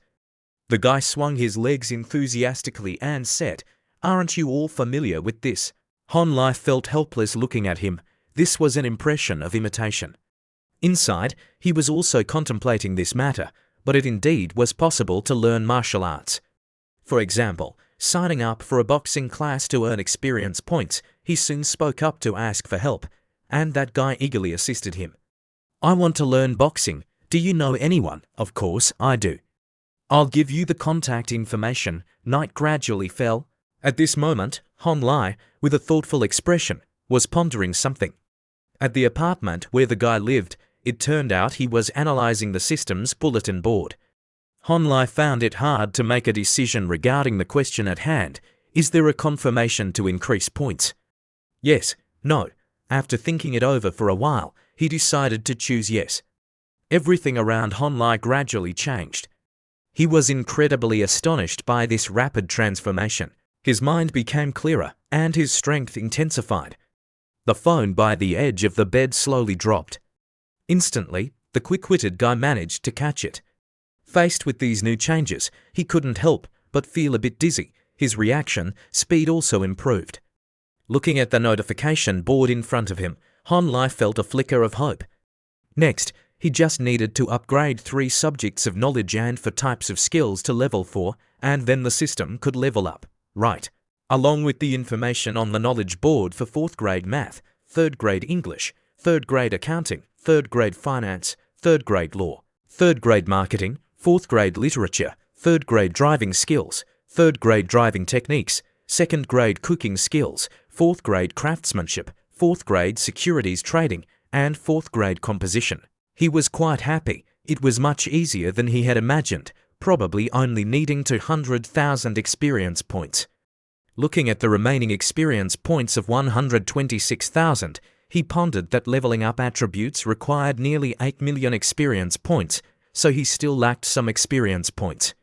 The guy swung his legs enthusiastically and said, "Aren't you all familiar with this?" Han Lai felt helpless looking at him. This was an impression of imitation. Inside, he was also contemplating this matter, but it indeed was possible to learn martial arts. For example, signing up for a boxing class to earn experience points, he soon spoke up to ask for help, and that guy eagerly assisted him. "I want to learn boxing. Do you know anyone?" "Of course, I do." "I'll give you the contact information." Night gradually fell. At this moment, Han Lai, with a thoughtful expression, was pondering something. At the apartment where the guy lived, it turned out he was analyzing the system's bulletin board. Han Lai found it hard to make a decision regarding the question at hand. Is there a confirmation to increase points? Yes, no. After thinking it over for a while, he decided to choose yes. Everything around Han Lai gradually changed. He was incredibly astonished by this rapid transformation. His mind became clearer, and his strength intensified. The phone by the edge of the bed slowly dropped. Instantly, the quick-witted guy managed to catch it. Faced with these new changes, he couldn't help but feel a bit dizzy. His reaction speed also improved. Looking at the notification board in front of him, Honlai felt a flicker of hope. Next, he just needed to upgrade 3 subjects of knowledge and 4 types of skills to level 4, and then the system could level up. Right. Along with the information on the knowledge board for 4th grade math, 3rd grade English, 3rd grade accounting, 3rd grade finance, 3rd grade law, 3rd grade marketing, 4th grade literature, 3rd grade driving skills, 3rd grade driving techniques, 2nd grade cooking skills, 4th grade craftsmanship, 4th grade securities trading, and 4th grade composition. He was quite happy. It was much easier than he had imagined, probably only needing 200,000 experience points. Looking at the remaining experience points of 126,000, he pondered that leveling up attributes required nearly 8 million experience points, so he still lacked some experience points.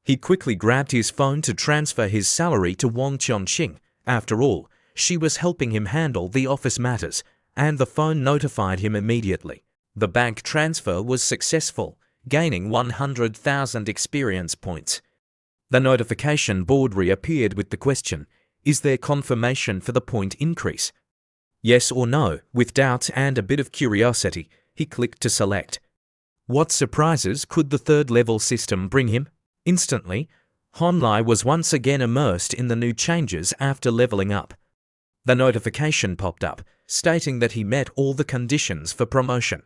He quickly grabbed his phone to transfer his salary to Wang Chongqing. After all, she was helping him handle the office matters, and the phone notified him immediately. The bank transfer was successful, gaining 100,000 experience points. The notification board reappeared with the question, "Is there confirmation for the point increase?" Yes or no, with doubt and a bit of curiosity, he clicked to select. What surprises could the 3rd level system bring him? Instantly, Honlai was once again immersed in the new changes after leveling up. The notification popped up, stating that he met all the conditions for promotion.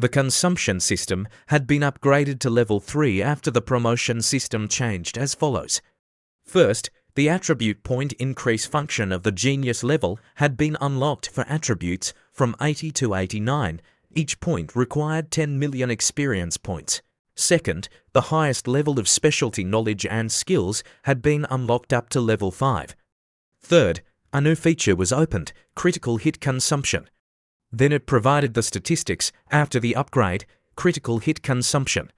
The consumption system had been upgraded to level 3 after the promotion system changed as follows. First, the attribute point increase function of the genius level had been unlocked for attributes from 80 to 89. Each point required 10 million experience points. Second, the highest level of specialty knowledge and skills had been unlocked up to level 5. Third, a new feature was opened, critical hit consumption. Then it provided the statistics after the upgrade, critical hit consumption.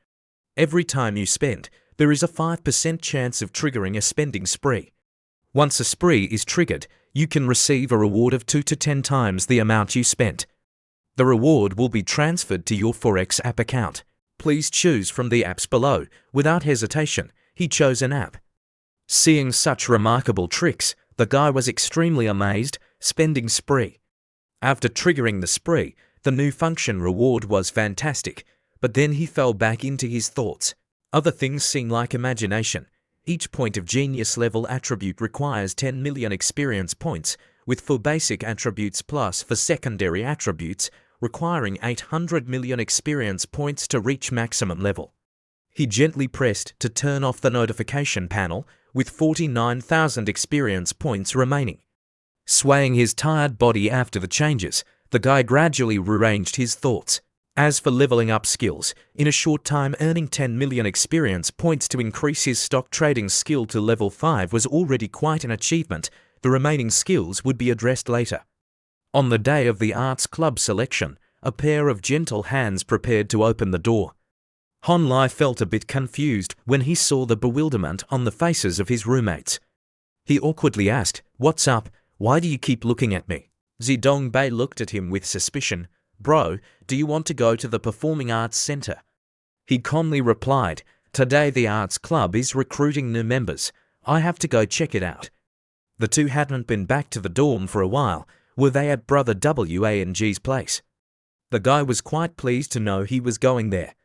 Every time you spend, there is a 5% chance of triggering a spending spree. Once a spree is triggered, you can receive a reward of 2 to 10 times the amount you spent. The reward will be transferred to your Forex app account. Please choose from the apps below. Without hesitation, he chose an app. Seeing such remarkable tricks, the guy was extremely amazed. Spending spree. After triggering the spree, the new function reward was fantastic, but then he fell back into his thoughts. Other things seem like imagination. Each point of genius level attribute requires 10 million experience points, with 4 basic attributes plus for secondary attributes requiring 800 million experience points to reach maximum level. He gently pressed to turn off the notification panel with 49,000 experience points remaining. Swaying his tired body after the changes, the guy gradually rearranged his thoughts. As for leveling up skills, in a short time earning 10 million experience points to increase his stock trading skill to level 5 was already quite an achievement. The remaining skills would be addressed later. On the day of the arts club selection, a pair of gentle hands prepared to open the door. Honlai felt a bit confused when he saw the bewilderment on the faces of his roommates. He awkwardly asked, "What's up? Why do you keep looking at me?" Zidongbei looked at him with suspicion. "Bro, do you want to go to the Performing Arts Center?" He calmly replied, "Today the arts club is recruiting new members. I have to go check it out." The two hadn't been back to the dorm for a while. Were they at Brother Wang's place? The guy was quite pleased to know he was going there.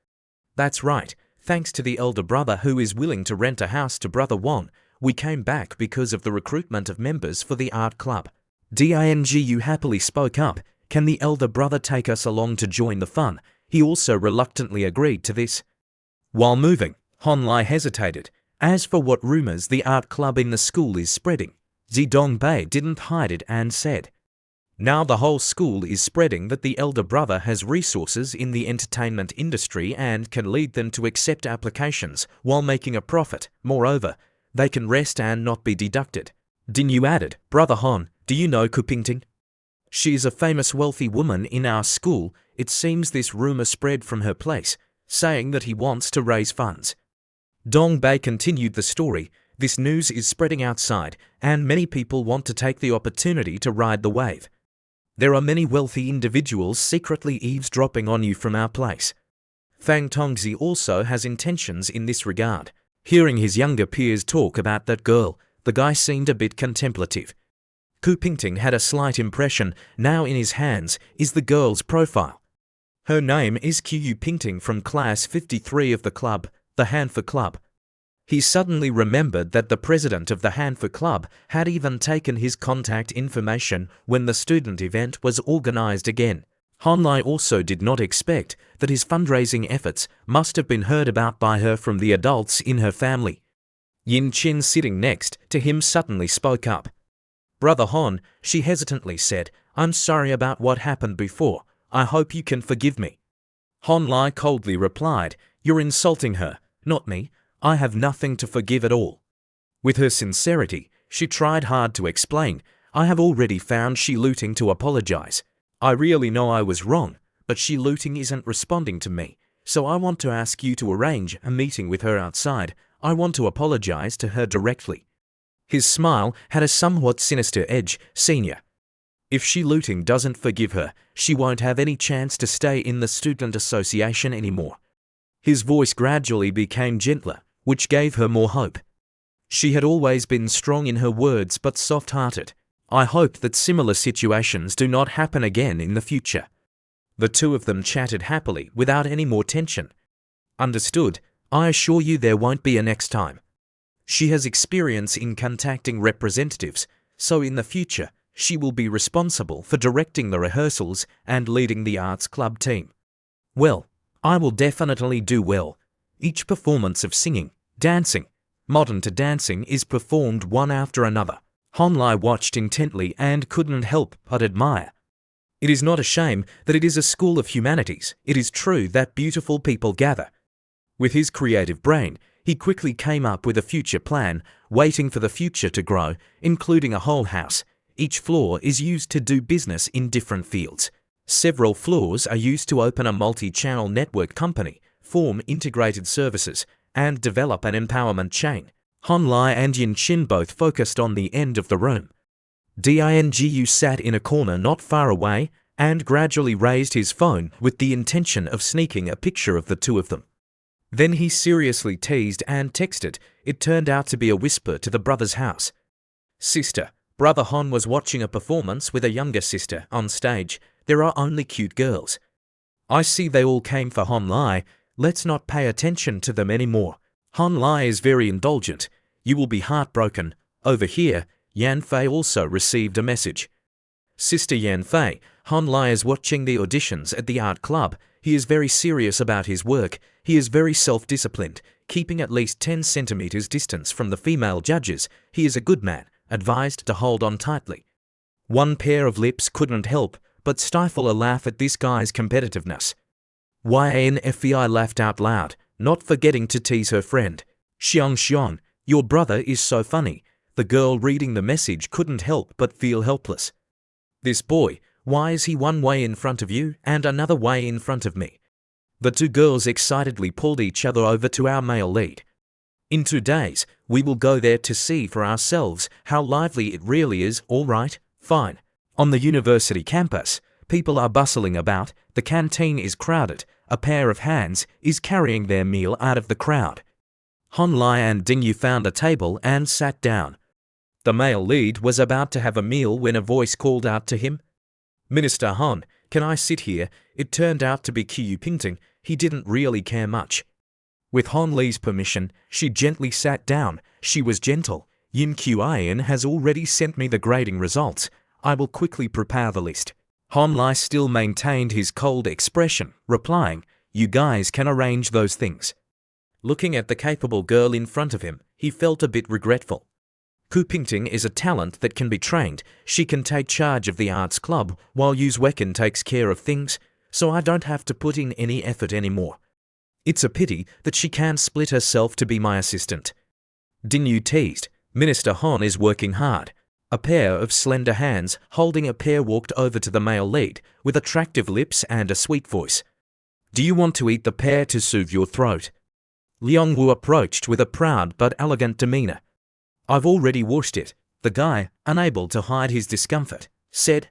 That's right, thanks to the elder brother who is willing to rent a house to Brother Wang, we came back because of the recruitment of members for the art club. Dangu happily spoke up. Can the elder brother take us along to join the fun? He also reluctantly agreed to this. While moving, Honlai hesitated. As for what rumors the art club in the school is spreading, Zidongbei didn't hide it and said, "Now the whole school is spreading that the elder brother has resources in the entertainment industry and can lead them to accept applications while making a profit. Moreover, they can rest and not be deducted." Dinyu added, "Brother Hon, do you know Kupingting? She is a famous wealthy woman in our school. It seems this rumor spread from her place, saying that he wants to raise funds." Dong Bei continued the story. This news is spreading outside, and many people want to take the opportunity to ride the wave. There are many wealthy individuals secretly eavesdropping on you from our place. Fang Tongzi also has intentions in this regard. Hearing his younger peers talk about that girl, the guy seemed a bit contemplative. Ku Pingting had a slight impression. Now in his hands is the girl's profile. Her name is Ku Pingting from class 53 of the club, the Hanfa Club. He suddenly remembered that the president of the Hanfa Club had even taken his contact information when the student event was organized again. Honlai also did not expect that his fundraising efforts must have been heard about by her from the adults in her family. Yin Qin, sitting next to him, suddenly spoke up. "Brother Hon," she hesitantly said, "I'm sorry about what happened before. I hope you can forgive me." Honlai coldly replied, "You're insulting her, not me. I have nothing to forgive at all." With her sincerity, she tried hard to explain, "I have already found Shi Luting to apologize. I really know I was wrong, but Shi Luting isn't responding to me, so I want to ask you to arrange a meeting with her outside. I want to apologize to her directly." His smile had a somewhat sinister edge. "Senior, if Shi Luting doesn't forgive her, she won't have any chance to stay in the student association anymore." His voice gradually became gentler, which gave her more hope. She had always been strong in her words but soft-hearted. "I hope that similar situations do not happen again in the future." The two of them chatted happily without any more tension. "Understood. I assure you there won't be a next time." She has experience in contacting representatives, so in the future she will be responsible for directing the rehearsals and leading the arts club team. "Well, I will definitely do well." Each performance of singing, dancing, modern to dancing is performed one after another. Honlai watched intently and couldn't help but admire. It is not a shame that it is a school of humanities. It is true that beautiful people gather. With his creative brain, he quickly came up with a future plan, waiting for the future to grow, including a whole house. Each floor is used to do business in different fields. Several floors are used to open a multi-channel network company, form integrated services, and develop an empowerment chain. Honlai and Yin Qin both focused on the end of the room. Dingu sat in a corner not far away and gradually raised his phone with the intention of sneaking a picture of the two of them. Then he seriously teased and texted. It turned out to be a whisper to the brother's house. "Sister, Brother Hon was watching a performance with a younger sister on stage. There are only cute girls. I see they all came for Honlai. Let's not pay attention to them anymore. Honlai is very indulgent. You will be heartbroken." Over here, Yan Fei also received a message. "Sister Yan Fei, Honlai is watching the auditions at the art club. He is very serious about his work. He is very self-disciplined, keeping at least 10 centimeters distance from the female judges. He is a good man, advised to hold on tightly." One pair of lips couldn't help but stifle a laugh at this guy's competitiveness. Yanfei laughed out loud, not forgetting to tease her friend. Xiong, your brother is so funny." The girl reading the message couldn't help but feel helpless. "This boy, why is he one way in front of you and another way in front of me?" The two girls excitedly pulled each other over to our male lead. "In 2 days, we will go there to see for ourselves how lively it really is. All right, fine." On the university campus, people are bustling about. The canteen is crowded. A pair of hands is carrying their meal out of the crowd. Honlai and Dingyu found a table and sat down. The male lead was about to have a meal when a voice called out to him. "Minister Hon, can I sit here?" It turned out to be Qiu Pingting. He didn't really care much. With Hon Li's permission, she gently sat down. She was gentle. "Yin Qian has already sent me the grading results. I will quickly prepare the list." Hon Li still maintained his cold expression, replying, "You guys can arrange those things." Looking at the capable girl in front of him, he felt a bit regretful. Ku Pingting is a talent that can be trained. She can take charge of the arts club while Yu Wecken takes care of things, so I don't have to put in any effort anymore. It's a pity that she can't split herself to be my assistant. Dinyu teased. Minister Hon is working hard. A pair of slender hands holding a pear walked over to the male lead with attractive lips and a sweet voice. "Do you want to eat the pear to soothe your throat?" Liang Wu approached with a proud but elegant demeanor. I've already washed it, the guy, unable to hide his discomfort, said.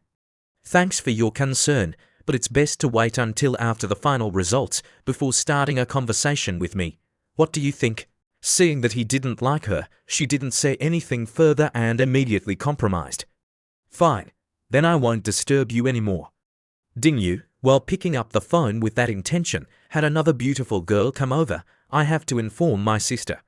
Thanks for your concern, but it's best to wait until after the final results before starting a conversation with me. What do you think? Seeing that he didn't like her, she didn't say anything further and immediately compromised. Fine, then I won't disturb you anymore. Ding Yu, while picking up the phone with that intention, had another beautiful girl come over. I have to inform my sister.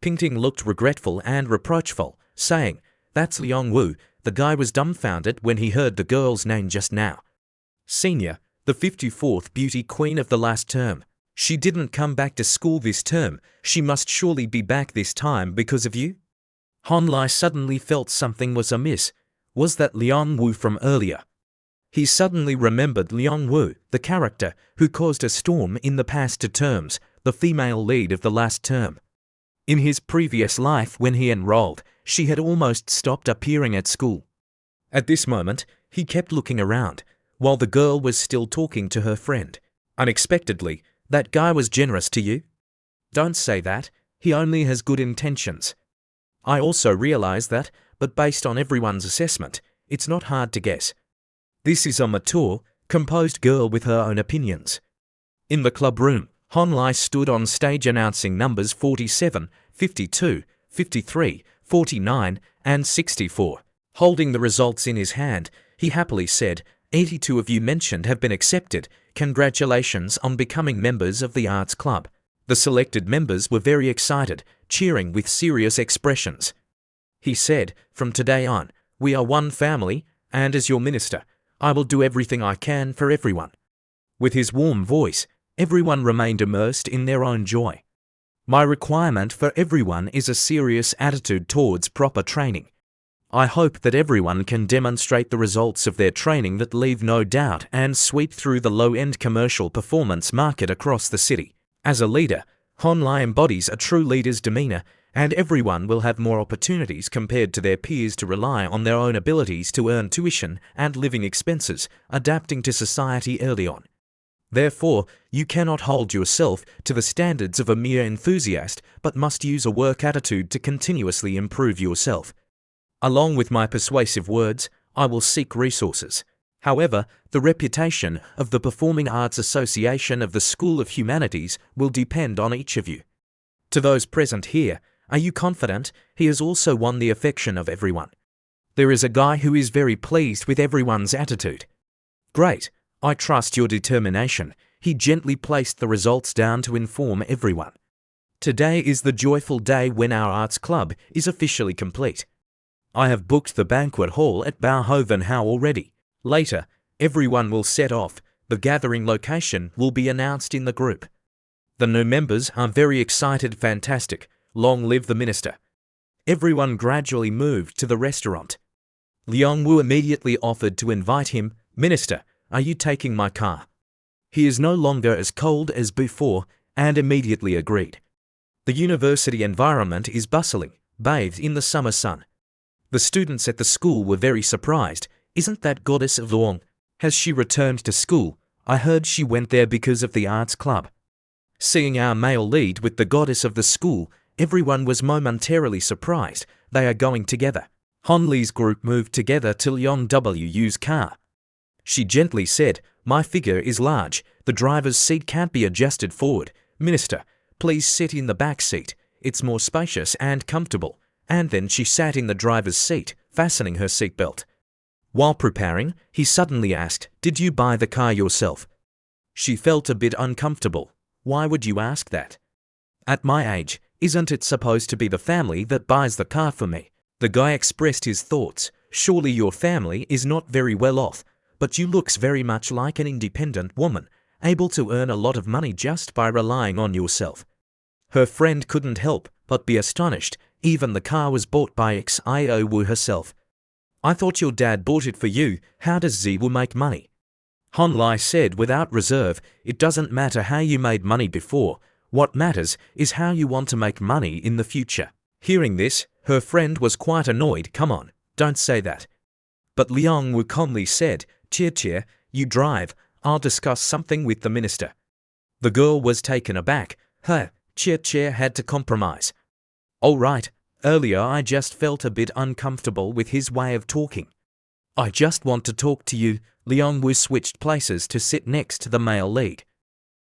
Pingting looked regretful and reproachful, saying, That's Liang Wu. The guy was dumbfounded when he heard the girl's name just now. Senior, the 54th beauty queen of the last term. She didn't come back to school this term. She must surely be back this time because of you? Han Lai suddenly felt something was amiss. Was that Liang Wu from earlier? He suddenly remembered Liang Wu, the character who caused a storm in the past 2 terms, the female lead of the last term. In his previous life when he enrolled, she had almost stopped appearing at school. At this moment, he kept looking around, while the girl was still talking to her friend. Unexpectedly, that guy was generous to you? Don't say that, he only has good intentions. I also realize that, but based on everyone's assessment, it's not hard to guess. This is a mature, composed girl with her own opinions. In the club room, Han Lai stood on stage announcing numbers 47, 52, 53, 49, and 64. Holding the results in his hand, he happily said, 82 of you mentioned have been accepted. Congratulations on becoming members of the Arts Club. The selected members were very excited, cheering with serious expressions. He said, From today on, we are one family, and as your minister, I will do everything I can for everyone. With his warm voice, everyone remained immersed in their own joy. My requirement for everyone is a serious attitude towards proper training. I hope that everyone can demonstrate the results of their training that leave no doubt and sweep through the low-end commercial performance market across the city. As a leader, Han Lai embodies a true leader's demeanor, and everyone will have more opportunities compared to their peers to rely on their own abilities to earn tuition and living expenses, adapting to society early on. Therefore, you cannot hold yourself to the standards of a mere enthusiast, but must use a work attitude to continuously improve yourself. Along with my persuasive words, I will seek resources. However, the reputation of the Performing Arts Association of the School of Humanities will depend on each of you. To those present here, are you confident he has also won the affection of everyone? There is a guy who is very pleased with everyone's attitude. Great, I trust your determination. He gently placed the results down to inform everyone. Today is the joyful day when our arts club is officially complete. I have booked the banquet hall at Bauhoven already. Later, everyone will set off. The gathering location will be announced in the group. The new members are very excited. Fantastic. Long live the minister. Everyone gradually moved to the restaurant. Liang Wu immediately offered to invite him. Minister, are you taking my car? He is no longer as cold as before and immediately agreed. The university environment is bustling, bathed in the summer sun. The students at the school were very surprised. Isn't that goddess of Luong? Has she returned to school? I heard she went there because of the arts club. Seeing our male lead with the goddess of the school, everyone was momentarily surprised. They are going together. Han Li's group moved together to Liang Wu's car. She gently said, My figure is large. The driver's seat can't be adjusted forward. Minister, please sit in the back seat. It's more spacious and comfortable. And then she sat in the driver's seat, fastening her seatbelt. While preparing, he suddenly asked, Did you buy the car yourself? She felt a bit uncomfortable. Why would you ask that? At my age, isn't it supposed to be the family that buys the car for me? The guy expressed his thoughts. Surely your family is not very well off, but you looks very much like an independent woman, able to earn a lot of money just by relying on yourself. Her friend couldn't help but be astonished. Even the car was bought by Xiao Wu herself. I thought your dad bought it for you. How does Ziwu make money? Han Lai said without reserve, It doesn't matter how you made money before. What matters is how you want to make money in the future. Hearing this, her friend was quite annoyed. Come on, don't say that. But Liang Wu calmly said, Cheer, you drive. I'll discuss something with the minister. The girl was taken aback. Chair had to compromise. All right, earlier I just felt a bit uncomfortable with his way of talking. I just want to talk to you. Liang-woo switched places to sit next to the male lead.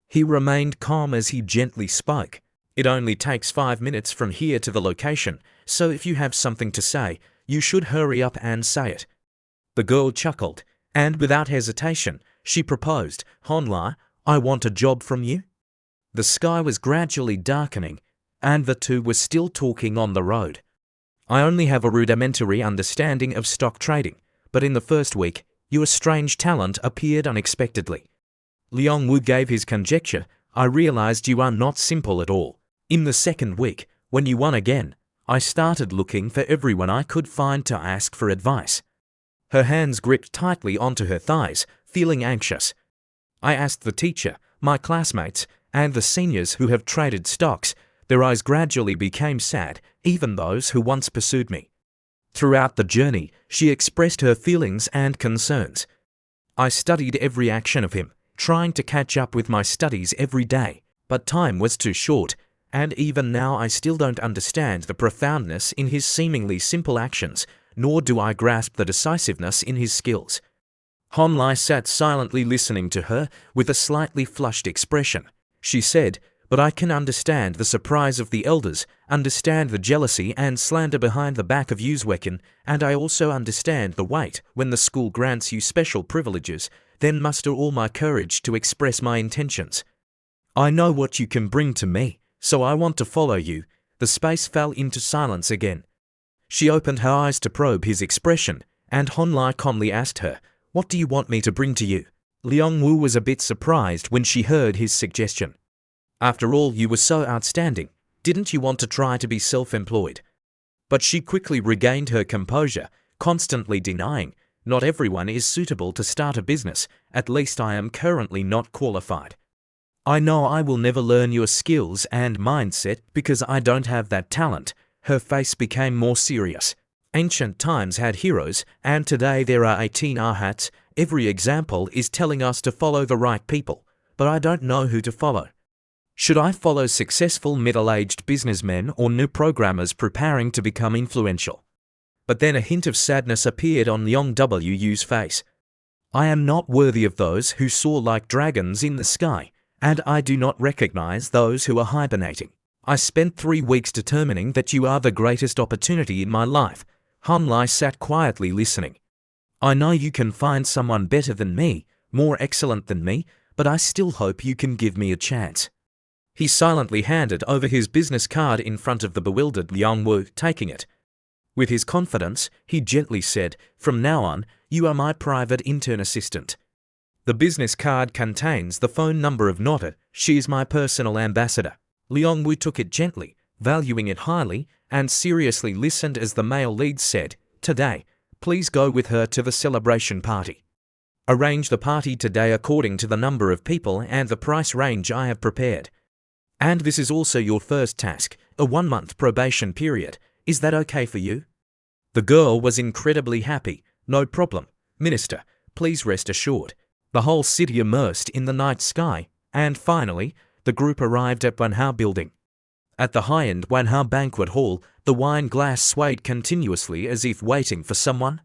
He remained calm as he gently spoke. It only takes 5 minutes from here to the location, so if you have something to say, you should hurry up and say it. The girl chuckled, and without hesitation, she proposed, Honla, I want a job from you. The sky was gradually darkening, and the two were still talking on the road. I only have a rudimentary understanding of stock trading, but in the first week, your strange talent appeared unexpectedly. Liang-woo gave his conjecture. I realized you are not simple at all. In the second week, when you won again, I started looking for everyone I could find to ask for advice. Her hands gripped tightly onto her thighs, feeling anxious. I asked the teacher, my classmates, and the seniors who have traded stocks. Their eyes gradually became sad, even those who once pursued me. Throughout the journey, she expressed her feelings and concerns. I studied every action of him, trying to catch up with my studies every day, but time was too short, and even now I still don't understand the profoundness in his seemingly simple actions, nor do I grasp the decisiveness in his skills. Honlai sat silently listening to her with a slightly flushed expression. She said, but I can understand the surprise of the elders, understand the jealousy and slander behind the back of Uzwekin, and I also understand the weight when the school grants you special privileges, then muster all my courage to express my intentions. I know what you can bring to me, so I want to follow you. The space fell into silence again. She opened her eyes to probe his expression, and Honlai calmly asked her, what do you want me to bring to you? Liang-woo was a bit surprised when she heard his suggestion. After all, you were so outstanding. Didn't you want to try to be self-employed? But she quickly regained her composure, constantly denying, not everyone is suitable to start a business, at least I am currently not qualified. I know I will never learn your skills and mindset because I don't have that talent. Her face became more serious. Ancient times had heroes, and today there are 18 arhats. Every example is telling us to follow the right people, but I don't know who to follow. Should I follow successful middle-aged businessmen or new programmers preparing to become influential? But then a hint of sadness appeared on Liang Wu's face. I am not worthy of those who soar like dragons in the sky, and I do not recognize those who are hibernating. I spent 3 weeks determining that you are the greatest opportunity in my life. Honlai sat quietly listening. I know you can find someone better than me, more excellent than me, but I still hope you can give me a chance. He silently handed over his business card in front of the bewildered Liang-woo, taking it. With his confidence, he gently said, from now on, you are my private intern assistant. The business card contains the phone number of Nota. She is my personal ambassador. Liang-woo took it gently, valuing it highly, and seriously listened as the male lead said, today, please go with her to the celebration party. Arrange the party today according to the number of people and the price range I have prepared. And this is also your first task, a 1-month probation period. Is that okay for you? The girl was incredibly happy. No problem, Minister, please rest assured. The whole city immersed in the night sky, and finally, the group arrived at Wanhao building. At the high-end Wanhao banquet hall, the wine glass swayed continuously as if waiting for someone.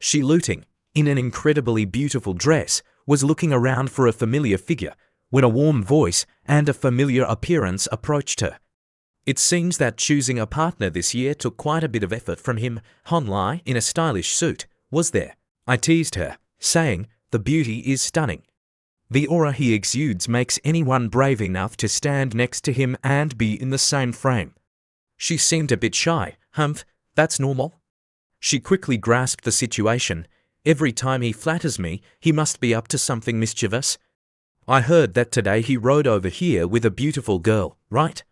Shi Luting, in an incredibly beautiful dress, was looking around for a familiar figure, when a warm voice and a familiar appearance approached her. It seems that choosing a partner this year took quite a bit of effort from him. Honlai, in a stylish suit, was there. I teased her, saying, the beauty is stunning. The aura he exudes makes anyone brave enough to stand next to him and be in the same frame. She seemed a bit shy. Humph, that's normal. She quickly grasped the situation. Every time he flatters me, he must be up to something mischievous. I heard that today he rode over here with a beautiful girl, right?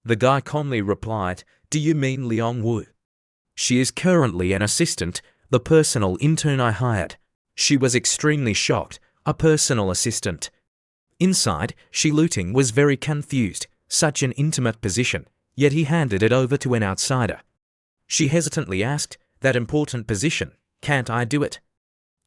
The guy calmly replied, do you mean Liang-woo? She is currently an assistant, the personal intern I hired. She was extremely shocked, a personal assistant. Inside, Shi Luting was very confused, such an intimate position, yet he handed it over to an outsider. She hesitantly asked, that important position, can't I do it?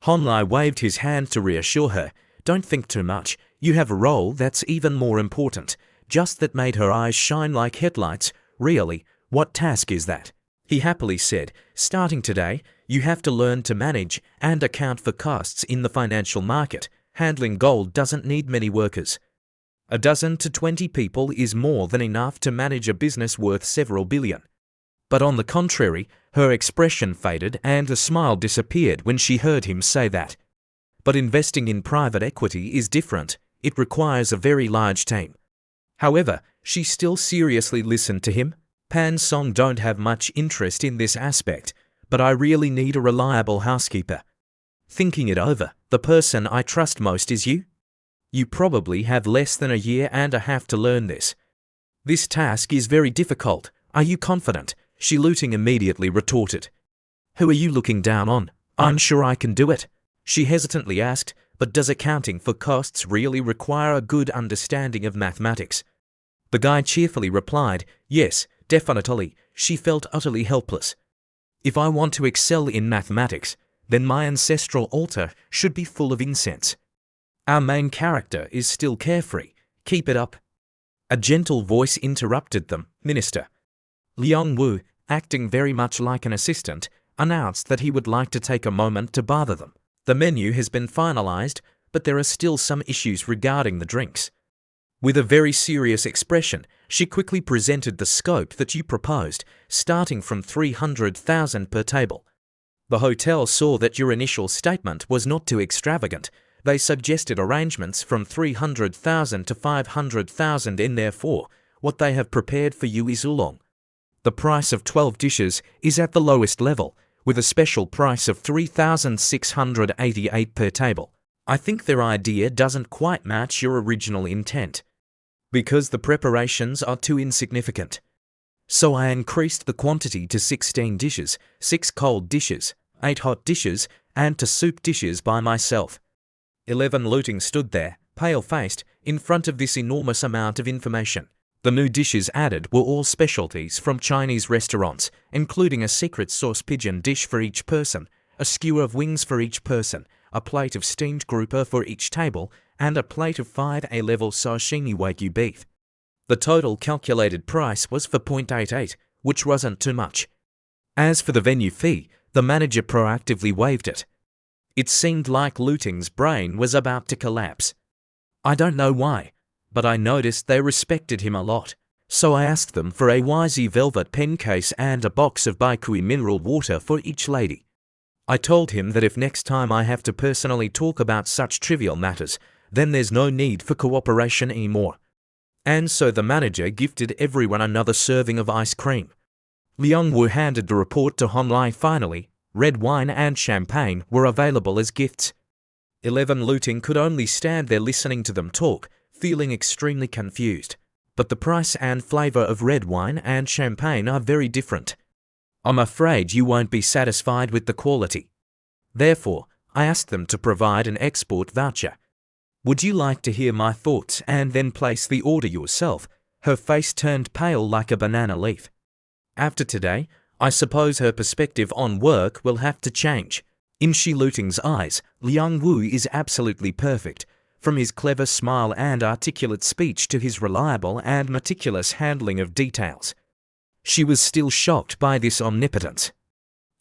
Honlai waved his hand to reassure her, don't think too much, you have a role that's even more important. just that made her eyes shine like headlights. Really, what task is that? He happily said, starting today, you have to learn to manage and account for costs in the financial market. Handling gold doesn't need many workers. A dozen to 20 people is more than enough to manage a business worth several billion. But on the contrary, her expression faded and a smile disappeared when she heard him say that. But investing in private equity is different. It requires a very large team. However, she still seriously listened to him. Pan Song don't have much interest in this aspect, but I really need a reliable housekeeper. Thinking it over, the person I trust most is you. You probably have less than a year and a half to learn this. This task is very difficult. Are you confident? Shi Luting immediately retorted. Who are you looking down on? I'm sure I can do it. She hesitantly asked, but does accounting for costs really require a good understanding of mathematics? The guy cheerfully replied, yes, definitely. She felt utterly helpless. If I want to excel in mathematics, then my ancestral altar should be full of incense. Our main character is still carefree. Keep it up. A gentle voice interrupted them. Minister. Liang Wu, acting very much like an assistant, announced that he would like to take a moment to bother them. The menu has been finalized, but there are still some issues regarding the drinks. With a very serious expression, she quickly presented the scope that you proposed, starting from 300,000 per table. The hotel saw that your initial statement was not too extravagant. They suggested arrangements from 300,000 to 500,000 and therefore, what they have prepared for you is oolong. The price of 12 dishes is at the lowest level, with a special price of 3,688 per table. I think their idea doesn't quite match your original intent, because the preparations are too insignificant. So I increased the quantity to 16 dishes, 6 cold dishes, 8 hot dishes, and 2 soup dishes by myself. 11 Luting stood there, pale-faced, in front of this enormous amount of information. The new dishes added were all specialties from Chinese restaurants, including a secret sauce pigeon dish for each person, a skewer of wings for each person, a plate of steamed grouper for each table, and a plate of 5 A-level sashimi wagyu beef. The total calculated price was for 0.88, which wasn't too much. As for the venue fee, the manager proactively waived it. It seemed like Luting's brain was about to collapse. I don't know why, but I noticed they respected him a lot. So I asked them for a YZ velvet pen case and a box of Baikui mineral water for each lady. I told him that if next time I have to personally talk about such trivial matters, then there's no need for cooperation anymore. And so the manager gifted everyone another serving of ice cream. Liang Wu handed the report to Hon Lai finally. Red wine and champagne were available as gifts. 11 Luting could only stand there listening to them talk, feeling extremely confused. But the price and flavour of red wine and champagne are very different. I'm afraid you won't be satisfied with the quality. Therefore, I asked them to provide an export voucher. Would you like to hear my thoughts and then place the order yourself? Her face turned pale like a banana leaf. After today, I suppose her perspective on work will have to change. In Shi Luting's eyes, Liang Wu is absolutely perfect, from his clever smile and articulate speech to his reliable and meticulous handling of details. She was still shocked by this omnipotence.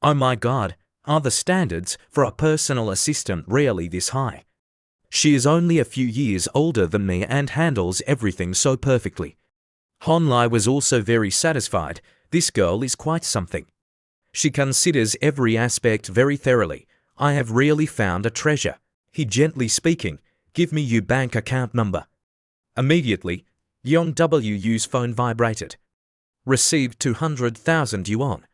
Oh my God, are the standards for a personal assistant really this high? She is only a few years older than me and handles everything so perfectly. Hon Lai was also very satisfied. This girl is quite something. She considers every aspect very thoroughly. I have really found a treasure. He gently speaking, give me your bank account number. Immediately, Yong Wu's phone vibrated. Received 200,000 yuan.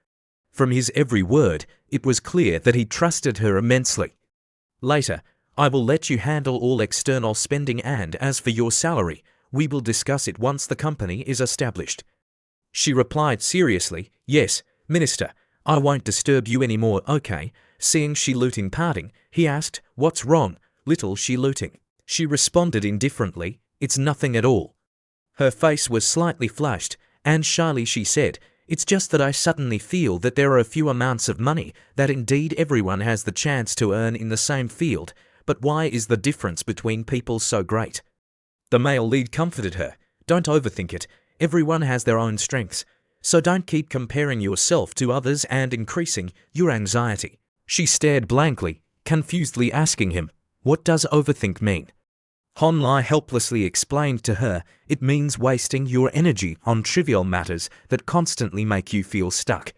From his every word, it was clear that he trusted her immensely. Later, I will let you handle all external spending and as for your salary, we will discuss it once the company is established. She replied seriously, yes, Minister, I won't disturb you anymore, okay? Seeing Shi Luting parting, he asked, what's wrong, little Shi Luting? She responded indifferently, it's nothing at all. Her face was slightly flushed, and shyly she said, it's just that I suddenly feel that there are a few amounts of money that indeed everyone has the chance to earn in the same field, but why is the difference between people so great? The male lead comforted her. Don't overthink it. Everyone has their own strengths. So don't keep comparing yourself to others and increasing your anxiety. She stared blankly, confusedly asking him, what does overthink mean? Han Lai helplessly explained to her, it means wasting your energy on trivial matters that constantly make you feel stuck.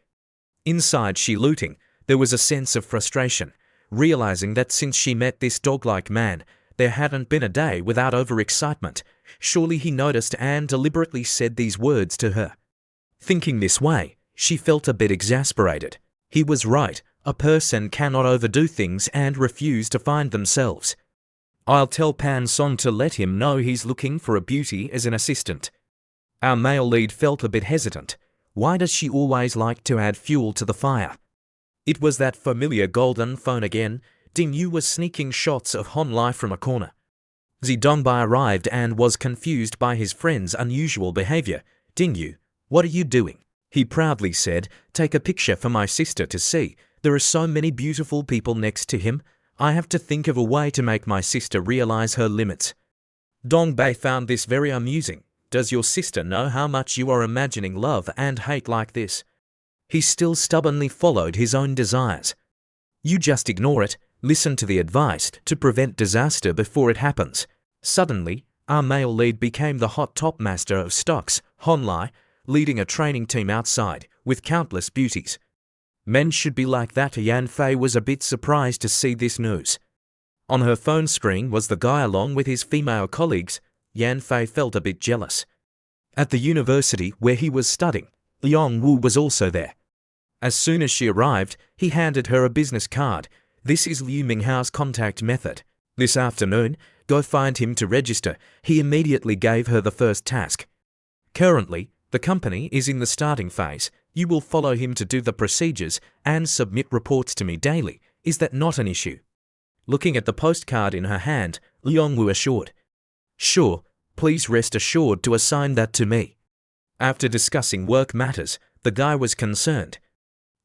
Inside Shi Luting, there was a sense of frustration, realizing that since she met this dog-like man, there hadn't been a day without overexcitement. Surely he noticed and deliberately said these words to her. Thinking this way, she felt a bit exasperated. He was right, a person cannot overdo things and refuse to find themselves. I'll tell Pan Song to let him know he's looking for a beauty as an assistant. Our male lead felt a bit hesitant. Why does she always like to add fuel to the fire? It was that familiar golden phone again. Ding Yu was sneaking shots of Han Lai from a corner. Zi Dongbai arrived and was confused by his friend's unusual behavior. Ding Yu, what are you doing? He proudly said, take a picture for my sister to see. There are so many beautiful people next to him. I have to think of a way to make my sister realize her limits. Dongbei found this very amusing. Does your sister know how much you are imagining love and hate like this? He still stubbornly followed his own desires. You just ignore it. Listen to the advice to prevent disaster before it happens. Suddenly, our male lead became the hot top master of stocks, Han Lai, leading a training team outside, with countless beauties. Men should be like that. Yan Fei was a bit surprised to see this news. On her phone screen was the guy along with his female colleagues. Yan Fei felt a bit jealous. At the university where he was studying, Liang Wu was also there. As soon as she arrived, he handed her a business card. This is Liu Minghao's contact method. This afternoon, go find him to register. He immediately gave her the first task. Currently, the company is in the starting phase. You will follow him to do the procedures and submit reports to me daily. Is that not an issue? Looking at the postcard in her hand, Liang Wu assured. Sure, please rest assured to assign that to me. After discussing work matters, the guy was concerned.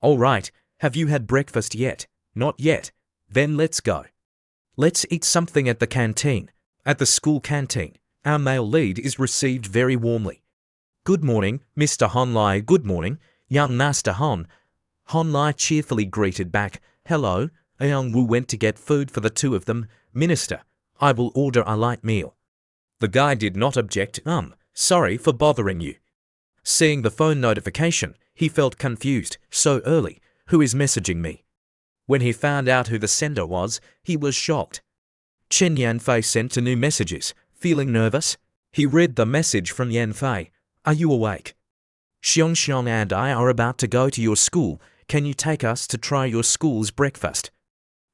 All right, have you had breakfast yet? Not yet. Then let's go. Let's eat something at the canteen. At the school canteen, our male lead is received very warmly. Good morning, Mr. Han Lai. Good morning, young Master Han. Han Lai cheerfully greeted back. Hello. Liang Wu went to get food for the two of them. Minister, I will order a light meal. The guy did not object. Sorry for bothering you. Seeing the phone notification, he felt confused. So early. Who is messaging me? When he found out who the sender was, he was shocked. Chen Yanfei sent 2 new messages. Feeling nervous? He read the message from Yanfei. Are you awake? Xiong and I are about to go to your school. Can you take us to try your school's breakfast?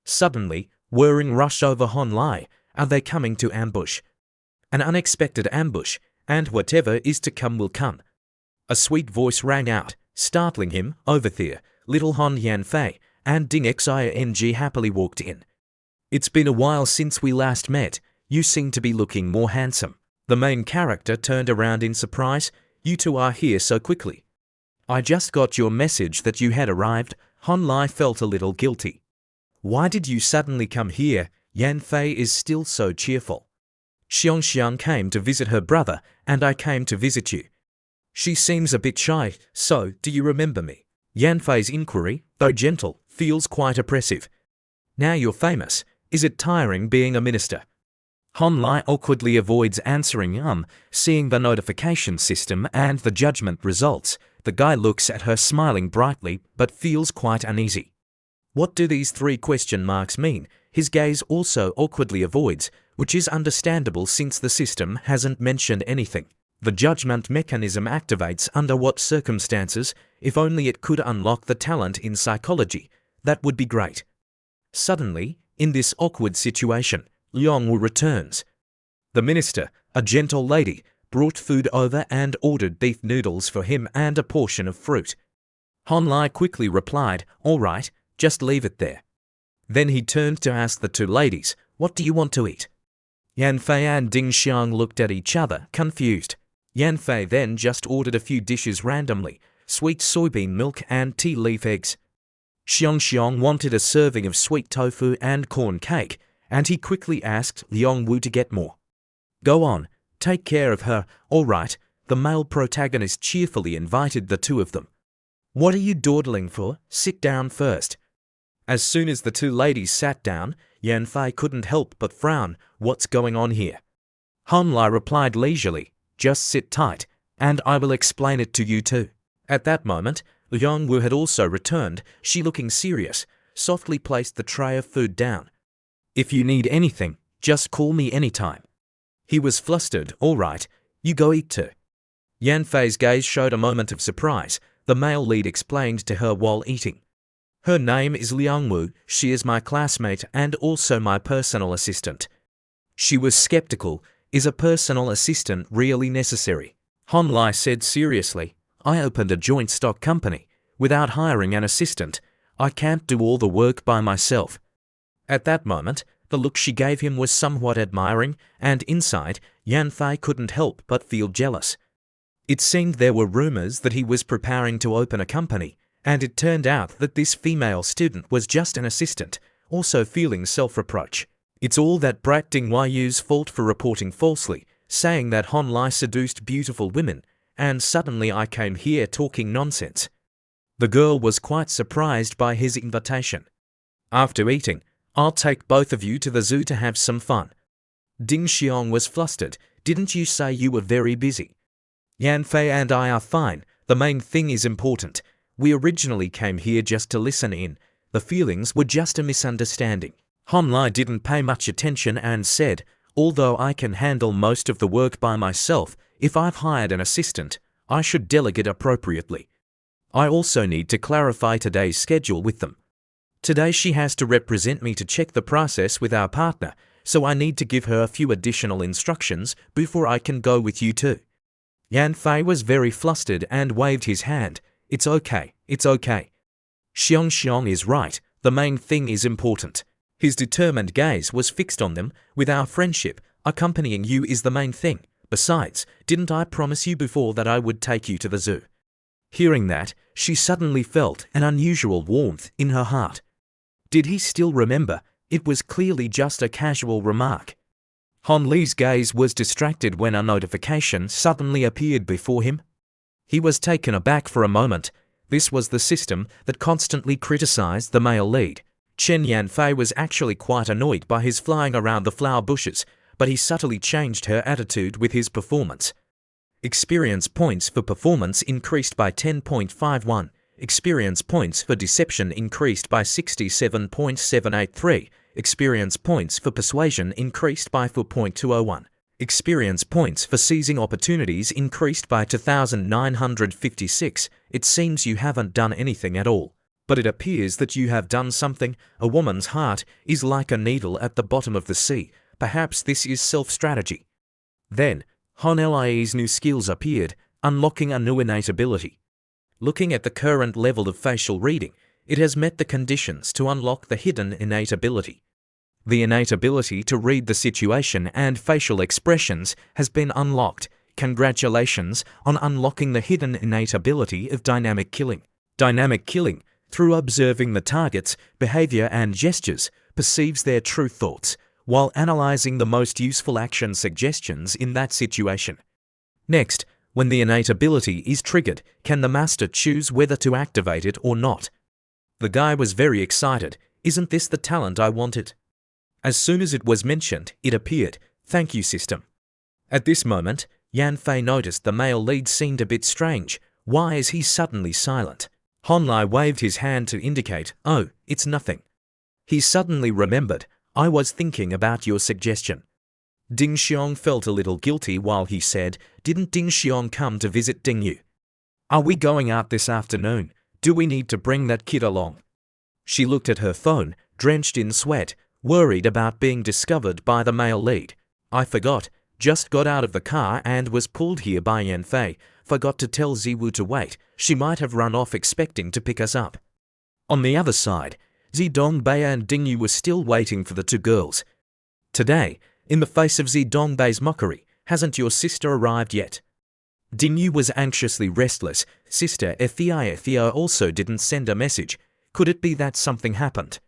Suddenly, whirring rushed over Han Lai. Are they coming to ambush? An unexpected ambush, and whatever is to come will come. A sweet voice rang out, startling him. Over there, little Han Yanfei and Ding Xing happily walked in. It's been a while since we last met. You seem to be looking more handsome. The main character turned around in surprise. You two are here so quickly. I just got your message that you had arrived. Han Lai felt a little guilty. Why did you suddenly come here? Yanfei is still so cheerful. Xiong came to visit her brother, and I came to visit you. She seems a bit shy, so do you remember me? Yanfei's inquiry, though gentle, feels quite oppressive. Now you're famous. Is it tiring being a minister? Han Lai awkwardly avoids answering seeing the notification system and the judgment results. The guy looks at her smiling brightly but feels quite uneasy. What do these 3 question marks mean? His gaze also awkwardly avoids, which is understandable since the system hasn't mentioned anything. The judgment mechanism activates under what circumstances? If only it could unlock the talent in psychology. That would be great. Suddenly, in this awkward situation, Liang Wu returns. The minister, a gentle lady, brought food over and ordered beef noodles for him and a portion of fruit. Han Lai quickly replied, all right, just leave it there. Then he turned to ask the 2 ladies, what do you want to eat? Yanfei and Ding Xiang looked at each other, confused. Yanfei then just ordered a few dishes randomly, sweet soybean milk and tea leaf eggs. Xiong wanted a serving of sweet tofu and corn cake, and he quickly asked Liang Wu to get more. Go on, Take care of her, all right, the male protagonist cheerfully invited the two of them. What are you dawdling for? Sit down first. As soon as the two ladies sat down, Yanfei couldn't help but frown. What's going on here? Honlai replied leisurely, just sit tight, and I will explain it to you too. At that moment, Liangwu had also returned, she looking serious, softly placed the tray of food down. If you need anything, just call me anytime. He was flustered. All right, you go eat too. Yanfei's gaze showed a moment of surprise. The male lead explained to her while eating. Her name is Liangwu, she is my classmate and also my personal assistant. She was skeptical. Is a personal assistant really necessary? Honlai said seriously, I opened a joint stock company. Without hiring an assistant, I can't do all the work by myself. At that moment, the look she gave him was somewhat admiring, and inside, Yanfei couldn't help but feel jealous. It seemed there were rumors that he was preparing to open a company, and it turned out that this female student was just an assistant, also feeling self-reproach. It's all that brat Ding Yu's fault for reporting falsely, saying that Honlai seduced beautiful women, and suddenly I came here talking nonsense. The girl was quite surprised by his invitation. After eating, I'll take both of you to the zoo to have some fun. Ding Xiong was flustered. Didn't you say you were very busy? Yanfei and I are fine. The main thing is important. We originally came here just to listen in. The feelings were just a misunderstanding. Honlai didn't pay much attention and said, although I can handle most of the work by myself, if I've hired an assistant, I should delegate appropriately. I also need to clarify today's schedule with them. Today she has to represent me to check the process with our partner, so I need to give her a few additional instructions before I can go with you too. Yanfei was very flustered and waved his hand. It's okay, it's okay. Xiong is right, the main thing is important. His determined gaze was fixed on them. With our friendship, accompanying you is the main thing. Besides, didn't I promise you before that I would take you to the zoo? Hearing that, she suddenly felt an unusual warmth in her heart. Did he still remember? It was clearly just a casual remark. Hon Li's gaze was distracted when a notification suddenly appeared before him. He was taken aback for a moment. This was the system that constantly criticized the male lead. Chen Yanfei was actually quite annoyed by his flying around the flower bushes, but he subtly changed her attitude with his performance. Experience points for performance increased by 10.51. Experience points for deception increased by 67.783. Experience points for persuasion increased by 4.201. Experience points for seizing opportunities increased by 2,956. It seems you haven't done anything at all. But it appears that you have done something. A woman's heart is like a needle at the bottom of the sea. Perhaps this is self-strategy. Then, Hon Li's new skills appeared, unlocking a new innate ability. Looking at the current level of facial reading, it has met the conditions to unlock the hidden innate ability. The innate ability to read the situation and facial expressions has been unlocked. Congratulations on unlocking the hidden innate ability of dynamic killing. Dynamic killing, through observing the target's behavior and gestures, perceives their true thoughts, while analyzing the most useful action suggestions in that situation. Next, when the innate ability is triggered, can the master choose whether to activate it or not? The guy was very excited. Isn't this the talent I wanted? As soon as it was mentioned, it appeared. Thank you, system. At this moment, Yanfei noticed the male lead seemed a bit strange. Why is he suddenly silent? Honlai waved his hand to indicate, oh, it's nothing. He suddenly remembered, I was thinking about your suggestion. Ding Xiong felt a little guilty while he said, didn't Ding Xiong come to visit Ding Yu? Are we going out this afternoon? Do we need to bring that kid along? She looked at her phone, drenched in sweat, worried about being discovered by the male lead. I forgot, just got out of the car and was pulled here by Yanfei. Forgot to tell Ziwu to wait. She might have run off expecting to pick us up. On the other side, Zidongbei and Dingyu were still waiting for the two girls. Today, in the face of Zidongbei's mockery, hasn't your sister arrived yet? Dingyu was anxiously restless. Sister Ethia also didn't send a message. Could it be that something happened?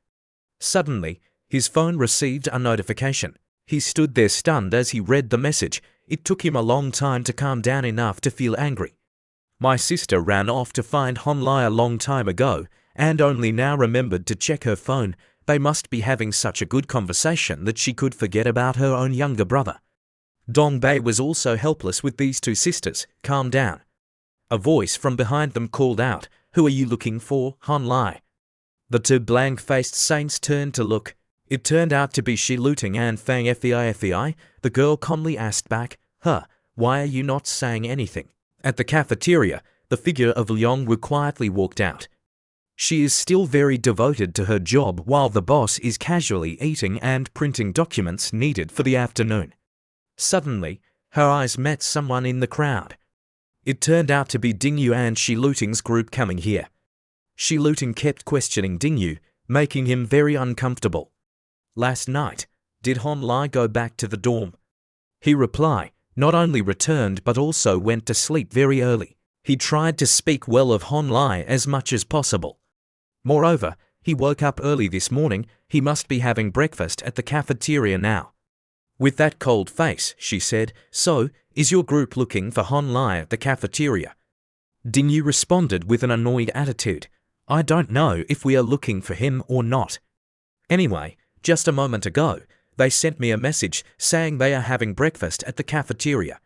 Suddenly, his phone received a notification. He stood there stunned as he read the message. It took him a long time to calm down enough to feel angry. My sister ran off to find Honlai a long time ago, and only now remembered to check her phone. They must be having such a good conversation that she could forget about her own younger brother. Dongbei was also helpless with these two sisters. Calm down. A voice from behind them called out, "Who are you looking for, Honlai?" The two blank-faced saints turned to look. It turned out to be Shi Luting and Fang Fei. The girl calmly asked back, why are you not saying anything?" At the cafeteria, the figure of Liang Wu quietly walked out. She is still very devoted to her job while the boss is casually eating and printing documents needed for the afternoon. Suddenly, her eyes met someone in the crowd. It turned out to be Dingyu and Shi Luting's group coming here. Shi Luting kept questioning Dingyu, making him very uncomfortable. "Last night, did Honlai go back to the dorm?" He replied, not only returned but also went to sleep very early. He tried to speak well of Honlai as much as possible. Moreover, he woke up early this morning. He must be having breakfast at the cafeteria now. With that cold face, she said, "So, is your group looking for Honlai at the cafeteria?" Dingyu responded with an annoyed attitude. "I don't know if we are looking for him or not. Anyway, just a moment ago, they sent me a message saying they are having breakfast at the cafeteria."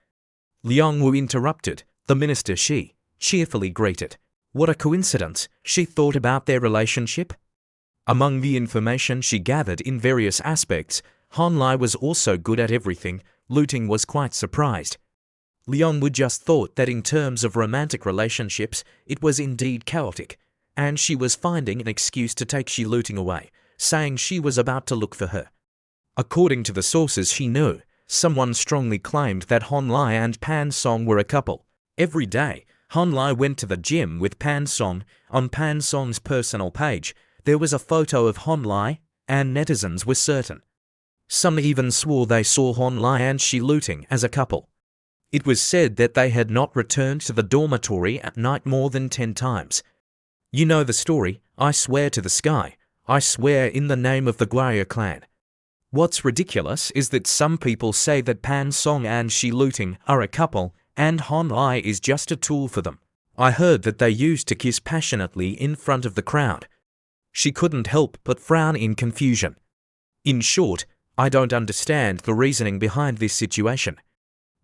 Liang Wu interrupted. The minister Shi cheerfully greeted. What a coincidence. She thought about their relationship. Among the information she gathered in various aspects, Honlai was also good at everything. Luting was quite surprised. Liang Wu just thought that in terms of romantic relationships, it was indeed chaotic, and she was finding an excuse to take Shi Luting away, saying she was about to look for her. According to the sources she knew, someone strongly claimed that Honlai and Pan Song were a couple. Every day, Honlai went to the gym with Pan Song. On Pan Song's personal page, there was a photo of Honlai, and netizens were certain. Some even swore they saw Honlai and Shi Luting as a couple. It was said that they had not returned to the dormitory at night more than 10 times. You know the story. I swear to the sky. I swear in the name of the Guaya clan. What's ridiculous is that some people say that Pan Song and Shi Luting are a couple, and Honlai is just a tool for them. I heard that they used to kiss passionately in front of the crowd. She couldn't help but frown in confusion. In short, I don't understand the reasoning behind this situation.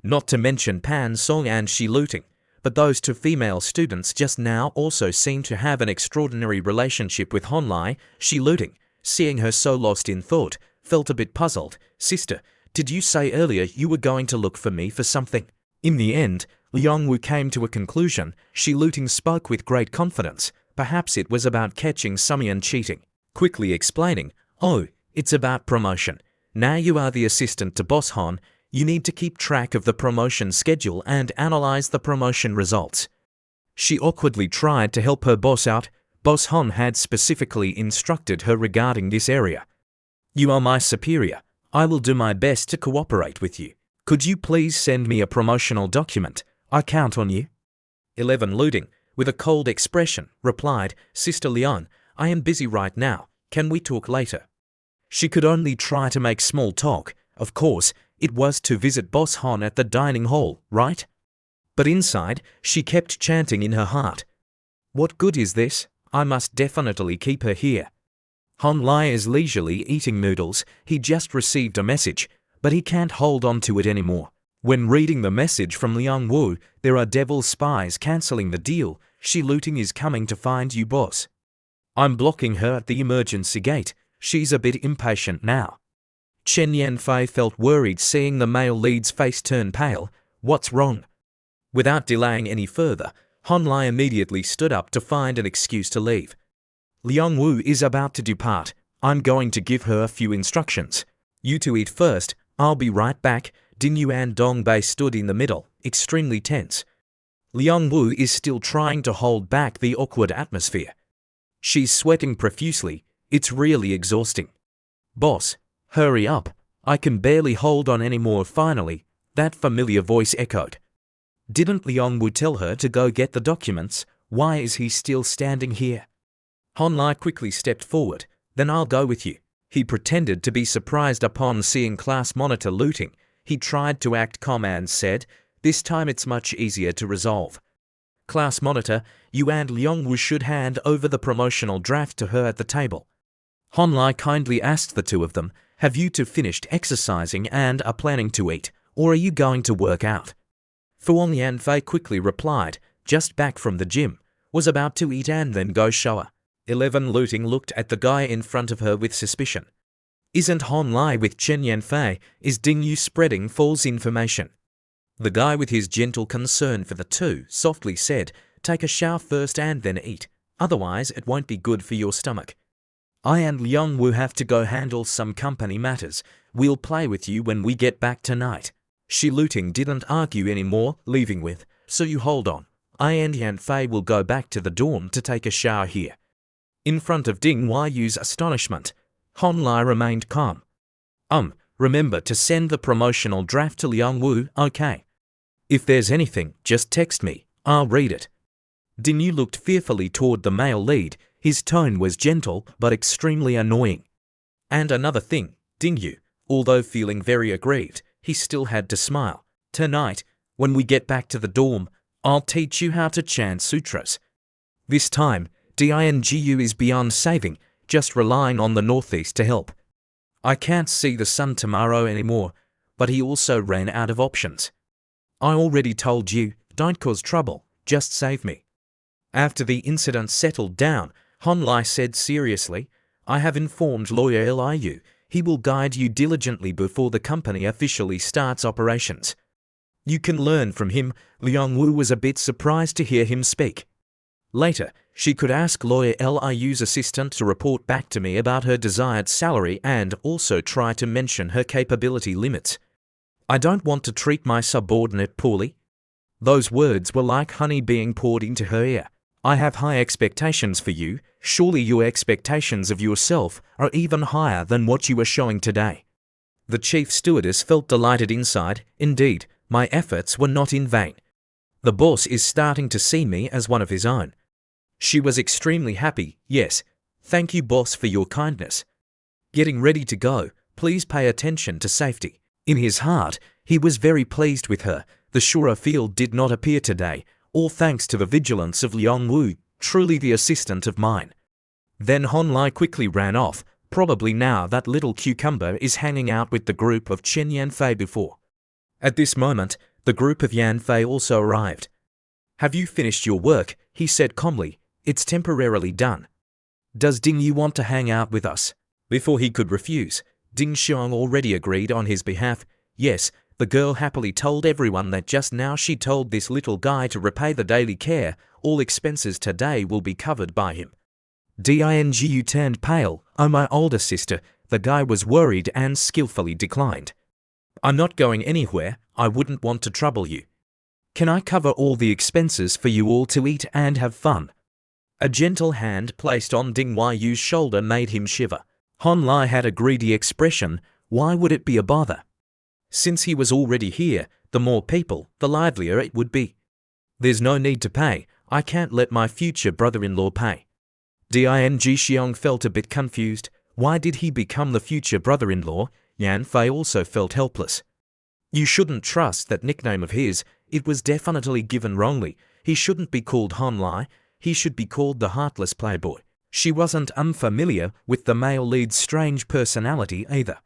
Not to mention Pan Song and Shi Luting, but those two female students just now also seem to have an extraordinary relationship with Honlai. Shi Luting, seeing her so lost in thought, felt a bit puzzled. "Sister, did you say earlier you were going to look for me for something?" In the end, Liang Wu came to a conclusion. Shi Luting spoke with great confidence. Perhaps it was about catching Sumian cheating. Quickly explaining, "Oh, it's about promotion. Now you are the assistant to Boss Hon. You need to keep track of the promotion schedule and analyze the promotion results." She awkwardly tried to help her boss out. Boss Hon had specifically instructed her regarding this area. "You are my superior. I will do my best to cooperate with you. Could you please send me a promotional document? I count on you." 11 Luting, with a cold expression, replied, "Sister Liang, I am busy right now. Can we talk later?" She could only try to make small talk. Of course, it was to visit Boss Hon at the dining hall, right? But inside, she kept chanting in her heart, "What good is this? I must definitely keep her here." Honlai is leisurely eating noodles. He just received a message, but he can't hold on to it anymore. When reading the message from Liang Wu, there are devil spies cancelling the deal. Shi Luting is coming to find you, boss. I'm blocking her at the emergency gate. She's a bit impatient now. Chen Yanfei felt worried seeing the male lead's face turn pale. What's wrong? Without delaying any further, Honlai immediately stood up to find an excuse to leave. Liang Wu is about to depart. I'm going to give her a few instructions. You two eat first. I'll be right back. Dingyu and Dongbei stood in the middle, extremely tense. Liang Wu is still trying to hold back the awkward atmosphere. She's sweating profusely. It's really exhausting. Boss, hurry up. I can barely hold on anymore. Finally, that familiar voice echoed. Didn't Liang Wu tell her to go get the documents? Why is he still standing here? Honlai quickly stepped forward. Then I'll go with you. He pretended to be surprised upon seeing class monitor looting. He tried to act calm and said, "This time it's much easier to resolve. Class monitor, you and Liangwu should hand over the promotional draft to her at the table." Honlai kindly asked the two of them, "Have you two finished exercising and are planning to eat, or are you going to work out?" Fuang Yanfei quickly replied, "Just back from the gym, was about to eat and then go shower." 11 Looting looked at the guy in front of her with suspicion. "Isn't Honlai with Chen Yanfei? Is Dingyu spreading false information?" The guy with his gentle concern for the two softly said, "Take a shower first and then eat, otherwise it won't be good for your stomach. I and Liang will have to go handle some company matters. We'll play with you when we get back tonight." Shi Looting didn't argue anymore, leaving with, "So you hold on. I and Yanfei will go back to the dorm to take a shower here." In front of Ding Yu's astonishment, Honlai remained calm. Remember to send the promotional draft to Liangwu, okay? If there's anything, just text me, I'll read it." Dingyu looked fearfully toward the male lead. His tone was gentle but extremely annoying. And another thing, Dingyu, although feeling very aggrieved, he still had to smile. "Tonight, when we get back to the dorm, I'll teach you how to chant sutras. This time, Dingu is beyond saving, just relying on the northeast to help. I can't see the sun tomorrow anymore," but he also ran out of options. "I already told you, don't cause trouble, just save me." After the incident settled down, Honlai said seriously, "I have informed Lawyer Liu. He will guide you diligently before the company officially starts operations. You can learn from him." Liangwu was a bit surprised to hear him speak. Later, she could ask Lawyer Liu's assistant to report back to me about her desired salary and also try to mention her capability limits. "I don't want to treat my subordinate poorly." Those words were like honey being poured into her ear. "I have high expectations for you. Surely your expectations of yourself are even higher than what you are showing today." The chief stewardess felt delighted inside. "Indeed, my efforts were not in vain. The boss is starting to see me as one of his own." She was extremely happy. "Yes, thank you, boss, for your kindness. Getting ready to go, please pay attention to safety." In his heart, he was very pleased with her. The Shura field did not appear today, all thanks to the vigilance of Liangwu, truly the assistant of mine. Then Honlai quickly ran off, probably now that little cucumber is hanging out with the group of Chen Yanfei before. At this moment, the group of Yanfei also arrived. "Have you finished your work?" he said calmly. "It's temporarily done. Does Dingyu want to hang out with us?" Before he could refuse, Ding Xiong already agreed on his behalf. Yes, the girl happily told everyone that just now she told this little guy to repay the daily care. All expenses today will be covered by him. Dingu turned pale. "Oh, my older sister." The guy was worried and skillfully declined. "I'm not going anywhere. I wouldn't want to trouble you. Can I cover all the expenses for you all to eat and have fun?" A gentle hand placed on Ding Yu's shoulder made him shiver. Honlai had a greedy expression. Why would it be a bother? Since he was already here, the more people, the livelier it would be. "There's no need to pay. I can't let my future brother-in-law pay." Ding Xiong felt a bit confused. Why did he become the future brother-in-law? Yanfei also felt helpless. You shouldn't trust that nickname of his. It was definitely given wrongly. He shouldn't be called Honlai. He should be called the Heartless Playboy. She wasn't unfamiliar with the male lead's strange personality either.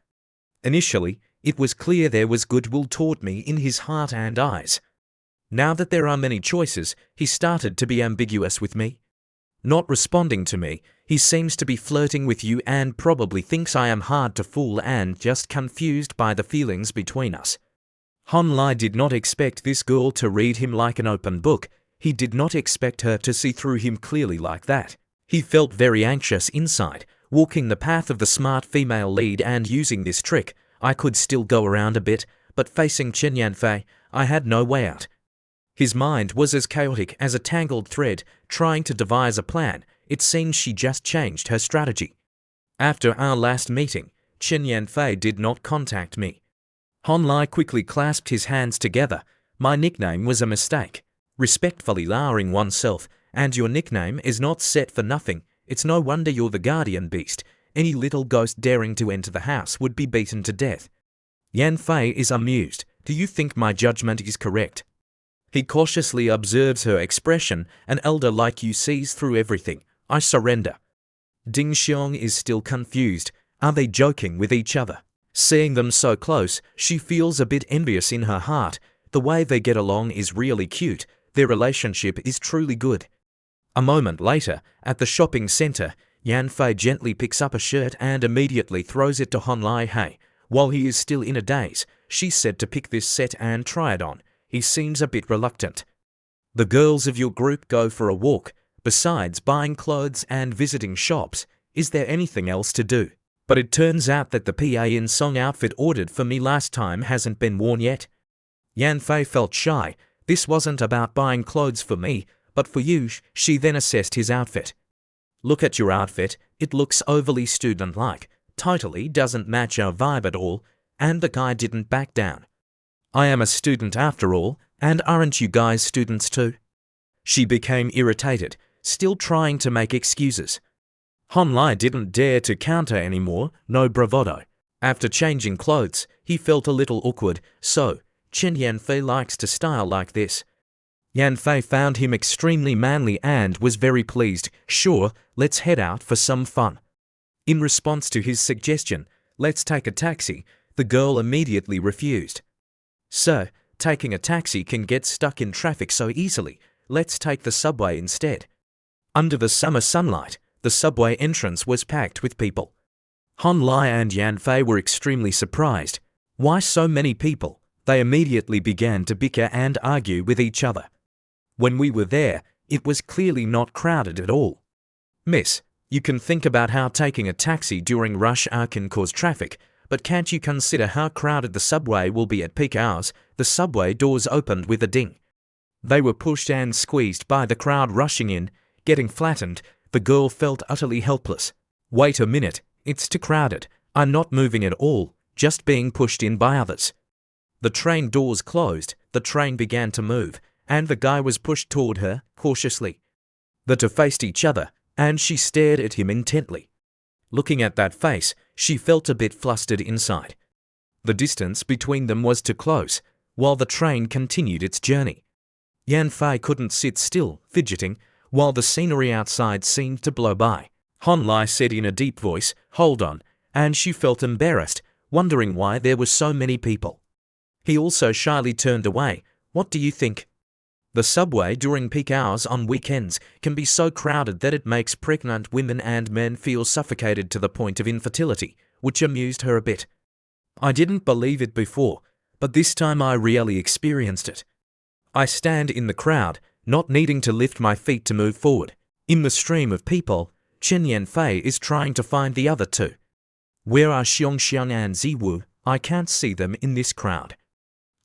Initially, it was clear there was goodwill toward me in his heart and eyes. Now that there are many choices, he started to be ambiguous with me. Not responding to me, he seems to be flirting with you and probably thinks I am hard to fool and just confused by the feelings between us. Honlai did not expect this girl to read him like an open book. He did not expect her to see through him clearly like that. He felt very anxious inside, walking the path of the smart female lead and using this trick. I could still go around a bit, but facing Chen Yanfei, I had no way out. His mind was as chaotic as a tangled thread, trying to devise a plan. It seemed she just changed her strategy. After our last meeting, Chen Yanfei did not contact me. Honlai quickly clasped his hands together. My nickname was a mistake. Respectfully lowering oneself, and your nickname is not set for nothing. It's no wonder you're the guardian beast. any little ghost daring to enter the house would be beaten to death. Yan Fei is amused. Do you think my judgment is correct? He cautiously observes her expression. An elder like you sees through everything. I surrender. Ding Xiong is still confused. Are they joking with each other? Seeing them so close, she feels a bit envious in her heart. The way they get along is really cute. Their relationship is truly good. A moment later, at the shopping center, Yan Fei gently picks up a shirt and immediately throws it to Hon Lai Hei. While he is still in a daze, she's said to pick this set and try it on. He seems a bit reluctant. The girls of your group go for a walk. Besides buying clothes and visiting shops, is there anything else to do? But it turns out that the PA in song outfit ordered for me last time hasn't been worn yet. Yan Fei felt shy. This wasn't about buying clothes for me, but for you. She then assessed his outfit. Look at your outfit. It looks overly student-like. Totally doesn't match our vibe at all, and the guy didn't back down. I am a student after all, and aren't you guys students too? She became irritated, still trying to make excuses. Hon Lai didn't dare to counter anymore, no bravado. After changing clothes, he felt a little awkward, so Chen Yan Fei likes to style like this. Yan Fei found him extremely manly and was very pleased. Sure, let's head out for some fun. In response to his suggestion, let's take a taxi, the girl immediately refused. Sir, taking a taxi can get stuck in traffic so easily. Let's take the subway instead. Under the summer sunlight, the subway entrance was packed with people. Hon Lai and Yan Fei were extremely surprised. Why so many people? They immediately began to bicker and argue with each other. When we were there, it was clearly not crowded at all. Miss, you can think about how taking a taxi during rush hour can cause traffic, but can't you consider how crowded the subway will be at peak hours? The subway doors opened with a ding. They were pushed and squeezed by the crowd rushing in, getting flattened. The girl felt utterly helpless. Wait a minute, it's too crowded. I'm not moving at all, just being pushed in by others. The train doors closed, the train began to move, and the guy was pushed toward her, cautiously. The two faced each other, and she stared at him intently. Looking at that face, she felt a bit flustered inside. The distance between them was too close, while the train continued its journey. Yan Fei couldn't sit still, fidgeting, while the scenery outside seemed to blow by. Hon Lai said in a deep voice, "Hold on," and she felt embarrassed, wondering why there were so many people. He also shyly turned away. What do you think? The subway during peak hours on weekends can be so crowded that it makes pregnant women and men feel suffocated to the point of infertility, which amused her a bit. I didn't believe it before, but this time I really experienced it. I stand in the crowd, not needing to lift my feet to move forward. In the stream of people, Chen Yan Fei is trying to find the other two. Where are Xiongxiang and Ziwu? I can't see them in this crowd.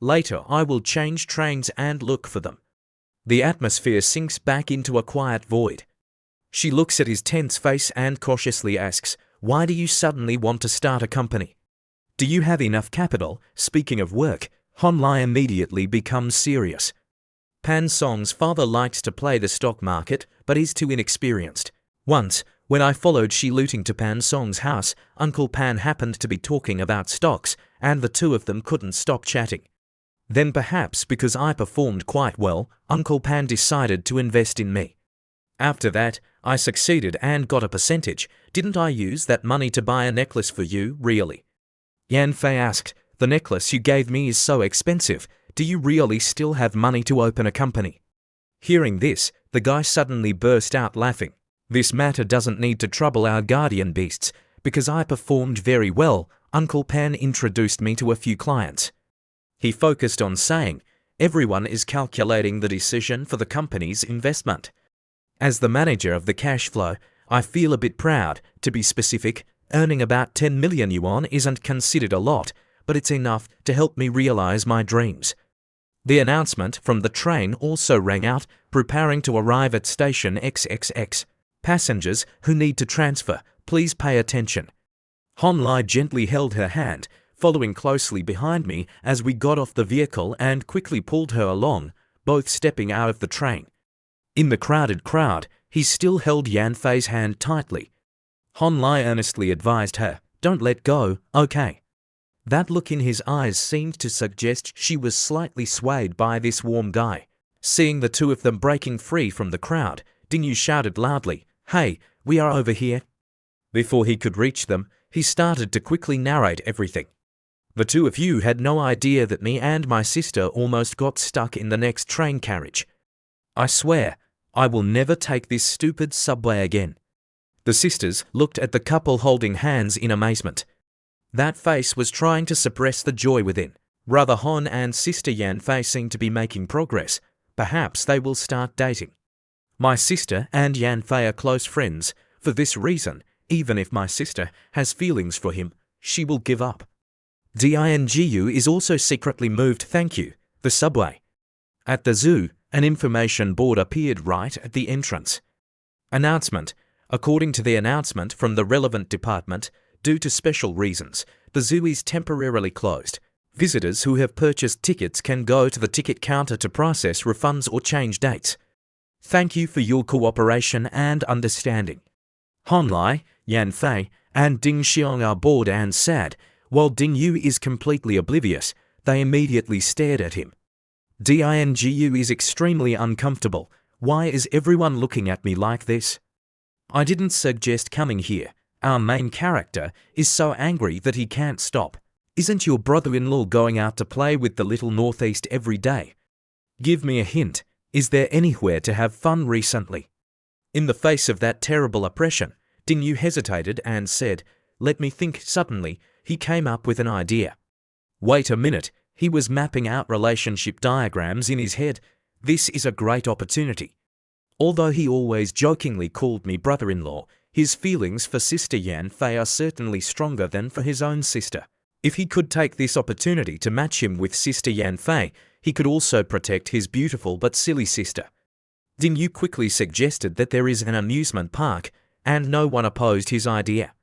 Later I will change trains and look for them. The atmosphere sinks back into a quiet void. She looks at his tense face and cautiously asks, "Why do you suddenly want to start a company? Do you have enough capital?" Speaking of work, Hon Lai immediately becomes serious. Pan Song's father likes to play the stock market, but is too inexperienced. Once, when I followed Shi Luting to Pan Song's house, Uncle Pan happened to be talking about stocks, and the two of them couldn't stop chatting. Then perhaps because I performed quite well, Uncle Pan decided to invest in me. After that, I succeeded and got a percentage. Didn't I use that money to buy a necklace for you, really? Yan Fei asked, "The necklace you gave me is so expensive. Do you really still have money to open a company?" Hearing this, the guy suddenly burst out laughing. "This matter doesn't need to trouble our guardian beasts. Because I performed very well, Uncle Pan introduced me to a few clients." He focused on saying, "Everyone is calculating the decision for the company's investment. As the manager of the cash flow, I feel a bit proud. To be specific, earning about 10 million yuan isn't considered a lot, but it's enough to help me realize my dreams." The announcement from the train also rang out, preparing to arrive at station XXX. "Passengers who need to transfer, please pay attention." Hon Lai gently held her hand, following closely behind me as we got off the vehicle and quickly pulled her along, both stepping out of the train. In the crowded crowd, he still held Yan Fei's hand tightly. Han Lai earnestly advised her, "Don't let go, okay?" That look in his eyes seemed to suggest she was slightly swayed by this warm guy. Seeing the two of them breaking free from the crowd, Dingyu shouted loudly, "Hey, we are over here." Before he could reach them, he started to quickly narrate everything. "The two of you had no idea that me and my sister almost got stuck in the next train carriage. I swear, I will never take this stupid subway again." The sisters looked at the couple holding hands in amazement. That face was trying to suppress the joy within. Brother Hon and sister Yan Fei seem to be making progress. Perhaps they will start dating. My sister and Yan Fei are close friends. For this reason, even if my sister has feelings for him, she will give up. Dingu is also secretly moved, thank you. The subway. At the zoo, an information board appeared right at the entrance. Announcement. According to the announcement from the relevant department, due to special reasons, the zoo is temporarily closed. Visitors who have purchased tickets can go to the ticket counter to process refunds or change dates. Thank you for your cooperation and understanding. Han Lai, Yan Fei, and Ding Xiong are bored and sad, while Ding Yu is completely oblivious. They immediately stared at him. Dingu is extremely uncomfortable. Why is everyone looking at me like this? I didn't suggest coming here. Our main character is so angry that he can't stop. Isn't your brother-in-law going out to play with the little northeast every day? Give me a hint. Is there anywhere to have fun recently? In the face of that terrible oppression, Dingyu hesitated and said, "Let me think." Suddenly, he came up with an idea. Wait a minute, he was mapping out relationship diagrams in his head. This is a great opportunity. Although he always jokingly called me brother-in-law, his feelings for sister Yan Fei are certainly stronger than for his own sister. If he could take this opportunity to match him with sister Yan Fei, he could also protect his beautiful but silly sister. Dingyu quickly suggested that there is an amusement park, and no one opposed his idea.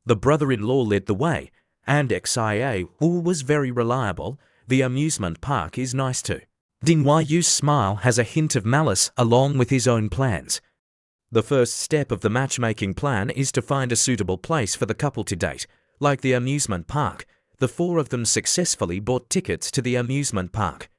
The brother-in-law led the way, and XIA was very reliable. The amusement park is nice too. Ding Yu's smile has a hint of malice along with his own plans. The first step of the matchmaking plan is to find a suitable place for the couple to date. Like the amusement park, the four of them successfully bought tickets to the amusement park.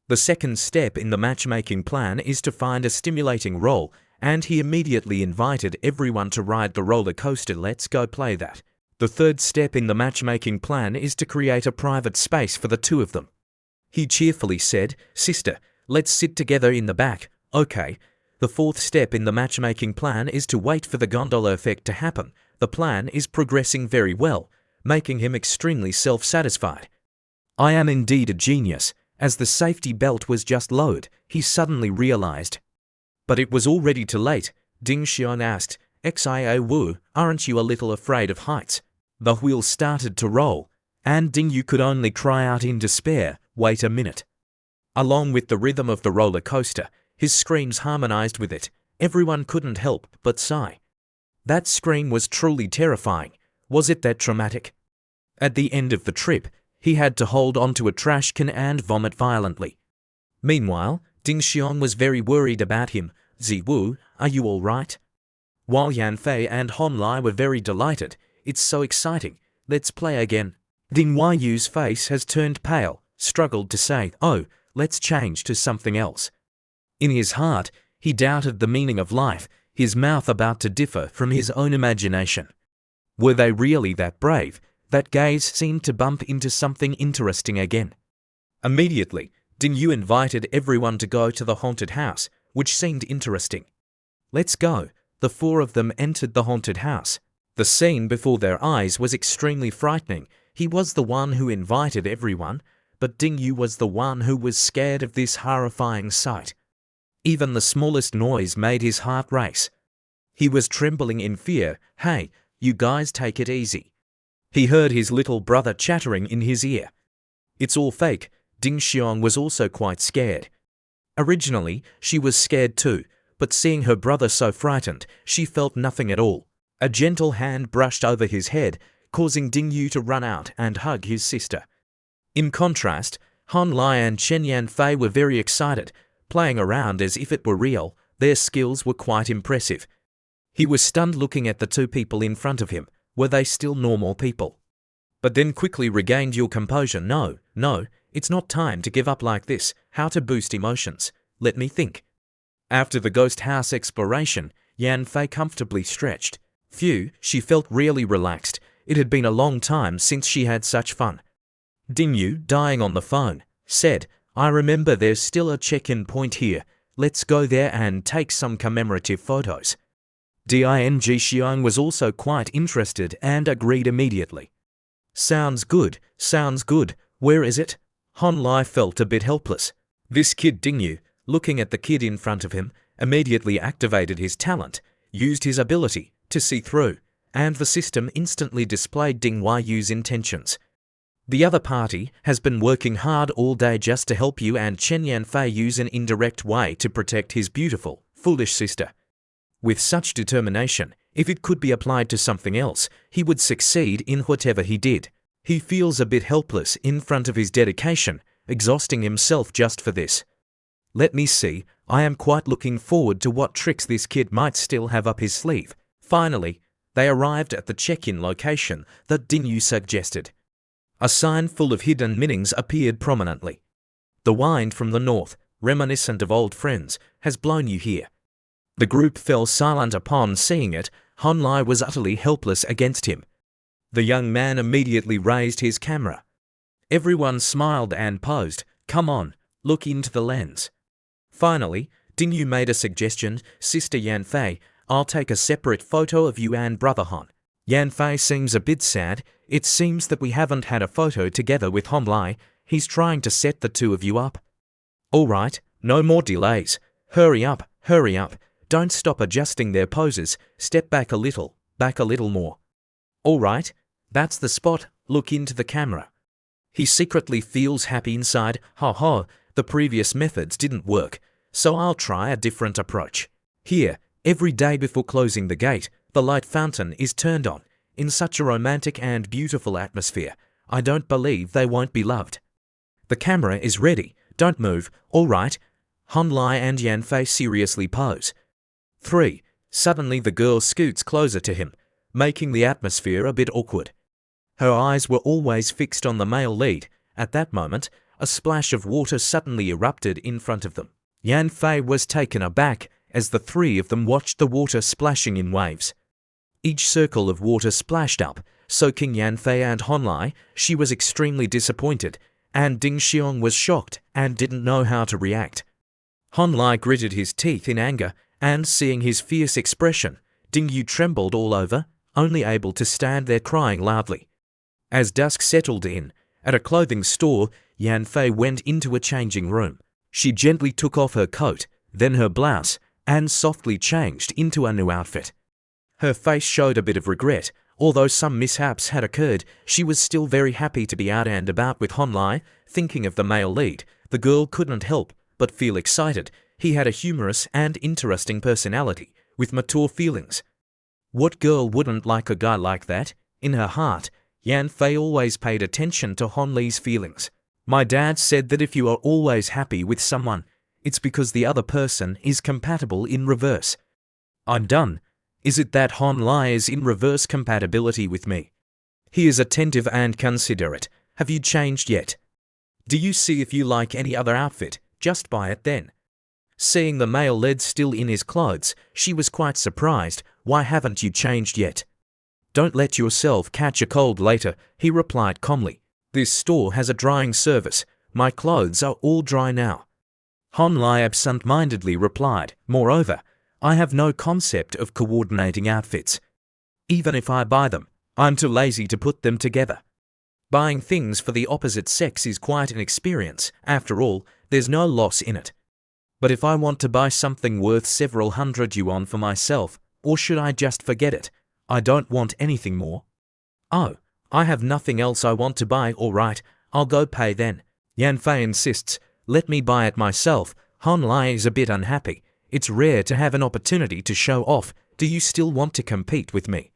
The second step in the matchmaking plan is to find a stimulating role, and he immediately invited everyone to ride the roller coaster. Let's go play that. The third step in the matchmaking plan is to create a private space for the two of them. He cheerfully said, "Sister, let's sit together in the back." Okay. The fourth step in the matchmaking plan is to wait for the gondola effect to happen. The plan is progressing very well, making him extremely self-satisfied. I am indeed a genius. As the safety belt was just lowered, he suddenly realized. But it was already too late. Ding Xian asked, "Xia Wu, aren't you a little afraid of heights?" The wheel started to roll, and Dingyu could only cry out in despair, "Wait a minute." Along with the rhythm of the roller coaster, his screams harmonized with it. Everyone couldn't help but sigh. That scream was truly terrifying. Was it that traumatic? At the end of the trip, he had to hold onto a trash can and vomit violently. Meanwhile, Ding Xiong was very worried about him. "Ziwu, are you all right?" While Yan Fei and Hon Lai were very delighted. "It's so exciting. Let's play again." Ding Yu's face has turned pale, struggled to say, "Oh, let's change to something else." In his heart, he doubted the meaning of life, his mouth about to differ from his own imagination. Were they really that brave? That gaze seemed to bump into something interesting again. Immediately, Ding Yu invited everyone to go to the haunted house, which seemed interesting. "Let's go." The four of them entered the haunted house. The scene before their eyes was extremely frightening. He was the one who invited everyone, but Ding Yu was the one who was scared of this horrifying sight. Even the smallest noise made his heart race. He was trembling in fear. "Hey, you guys, take it easy." He heard his little brother chattering in his ear. "It's all fake." Ding Xiong was also quite scared. Originally, she was scared too, but seeing her brother so frightened, she felt nothing at all. A gentle hand brushed over his head, causing Ding Yu to run out and hug his sister. In contrast, Han Lai and Chen Yan Fei were very excited, playing around as if it were real. Their skills were quite impressive. He was stunned looking at the two people in front of him. Were they still normal people? But then quickly regained your composure. No, it's not time to give up like this. How to boost emotions? Let me think. After the ghost house exploration, Yan Fei comfortably stretched. Phew, she felt really relaxed. It had been a long time since she had such fun. Ding Yu, dying on the phone, said, I remember there's still a check-in point here. Let's go there and take some commemorative photos. Ding Xiang was also quite interested and agreed immediately. Sounds good. Where is it? Han Lai felt a bit helpless. This kid Ding Yu, looking at the kid in front of him, immediately activated his talent, used his ability to see through, and the system instantly displayed Ding Yu's intentions. The other party has been working hard all day just to help you, and Chen Yanfei use an indirect way to protect his beautiful, foolish sister. With such determination, if it could be applied to something else, he would succeed in whatever he did. He feels a bit helpless in front of his dedication, exhausting himself just for this. Let me see, I am quite looking forward to what tricks this kid might still have up his sleeve. Finally, they arrived at the check-in location that Ding Yu suggested. A sign full of hidden meanings appeared prominently. The wind from the north, reminiscent of old friends, has blown you here. The group fell silent upon seeing it. Han Lai was utterly helpless against him. The young man immediately raised his camera. Everyone smiled and posed. Come on, look into the lens. Finally, Ding Yu made a suggestion. Sister Yan Fei, I'll take a separate photo of you and brother Han. Yan Fei seems a bit sad. It seems that we haven't had a photo together with Han Lai. He's trying to set the two of you up. All right, no more delays. Hurry up. Don't stop adjusting their poses. Step back a little more. All right, that's the spot. Look into the camera. He secretly feels happy inside. The previous methods didn't work, so I'll try a different approach. Here, every day before closing the gate, the light fountain is turned on, in such a romantic and beautiful atmosphere. I don't believe they won't be loved. The camera is ready. Don't move. All right. Han Lai and Yan Fei seriously pose. 3. Suddenly the girl scoots closer to him, making the atmosphere a bit awkward. Her eyes were always fixed on the male lead. At that moment, a splash of water suddenly erupted in front of them. Yan Fei was taken aback as the three of them watched the water splashing in waves. Each circle of water splashed up, soaking Yan Fei and Han Lai. She was extremely disappointed, and Ding Xiong was shocked and didn't know how to react. Han Lai gritted his teeth in anger, and seeing his fierce expression, Ding Yu trembled all over, only able to stand there crying loudly. As dusk settled in, at a clothing store, Yan Fei went into a changing room. She gently took off her coat, then her blouse, and softly changed into a new outfit. Her face showed a bit of regret. Although some mishaps had occurred, she was still very happy to be out and about with Han Lai. Thinking of the male lead, the girl couldn't help but feel excited. He had a humorous and interesting personality, with mature feelings. What girl wouldn't like a guy like that? In her heart, Yan Fei always paid attention to Han Li's feelings. My dad said that if you are always happy with someone, it's because the other person is compatible in reverse. I'm done. Is it that Han Lai is in reverse compatibility with me? He is attentive and considerate. Have you changed yet? Do you see if you like any other outfit? Just buy it then. Seeing the male lead still in his clothes, she was quite surprised. Why haven't you changed yet? Don't let yourself catch a cold later, he replied calmly. This store has a drying service. My clothes are all dry now. Han Lai absent-mindedly replied, moreover, I have no concept of coordinating outfits. Even if I buy them, I'm too lazy to put them together. Buying things for the opposite sex is quite an experience. After all, there's no loss in it. But if I want to buy something worth several hundred yuan for myself, or should I just forget it? I don't want anything more. Oh, I have nothing else I want to buy. All right, I'll go pay then. Yan Fei insists, let me buy it myself. Han Lai is a bit unhappy. It's rare to have an opportunity to show off. Do you still want to compete with me?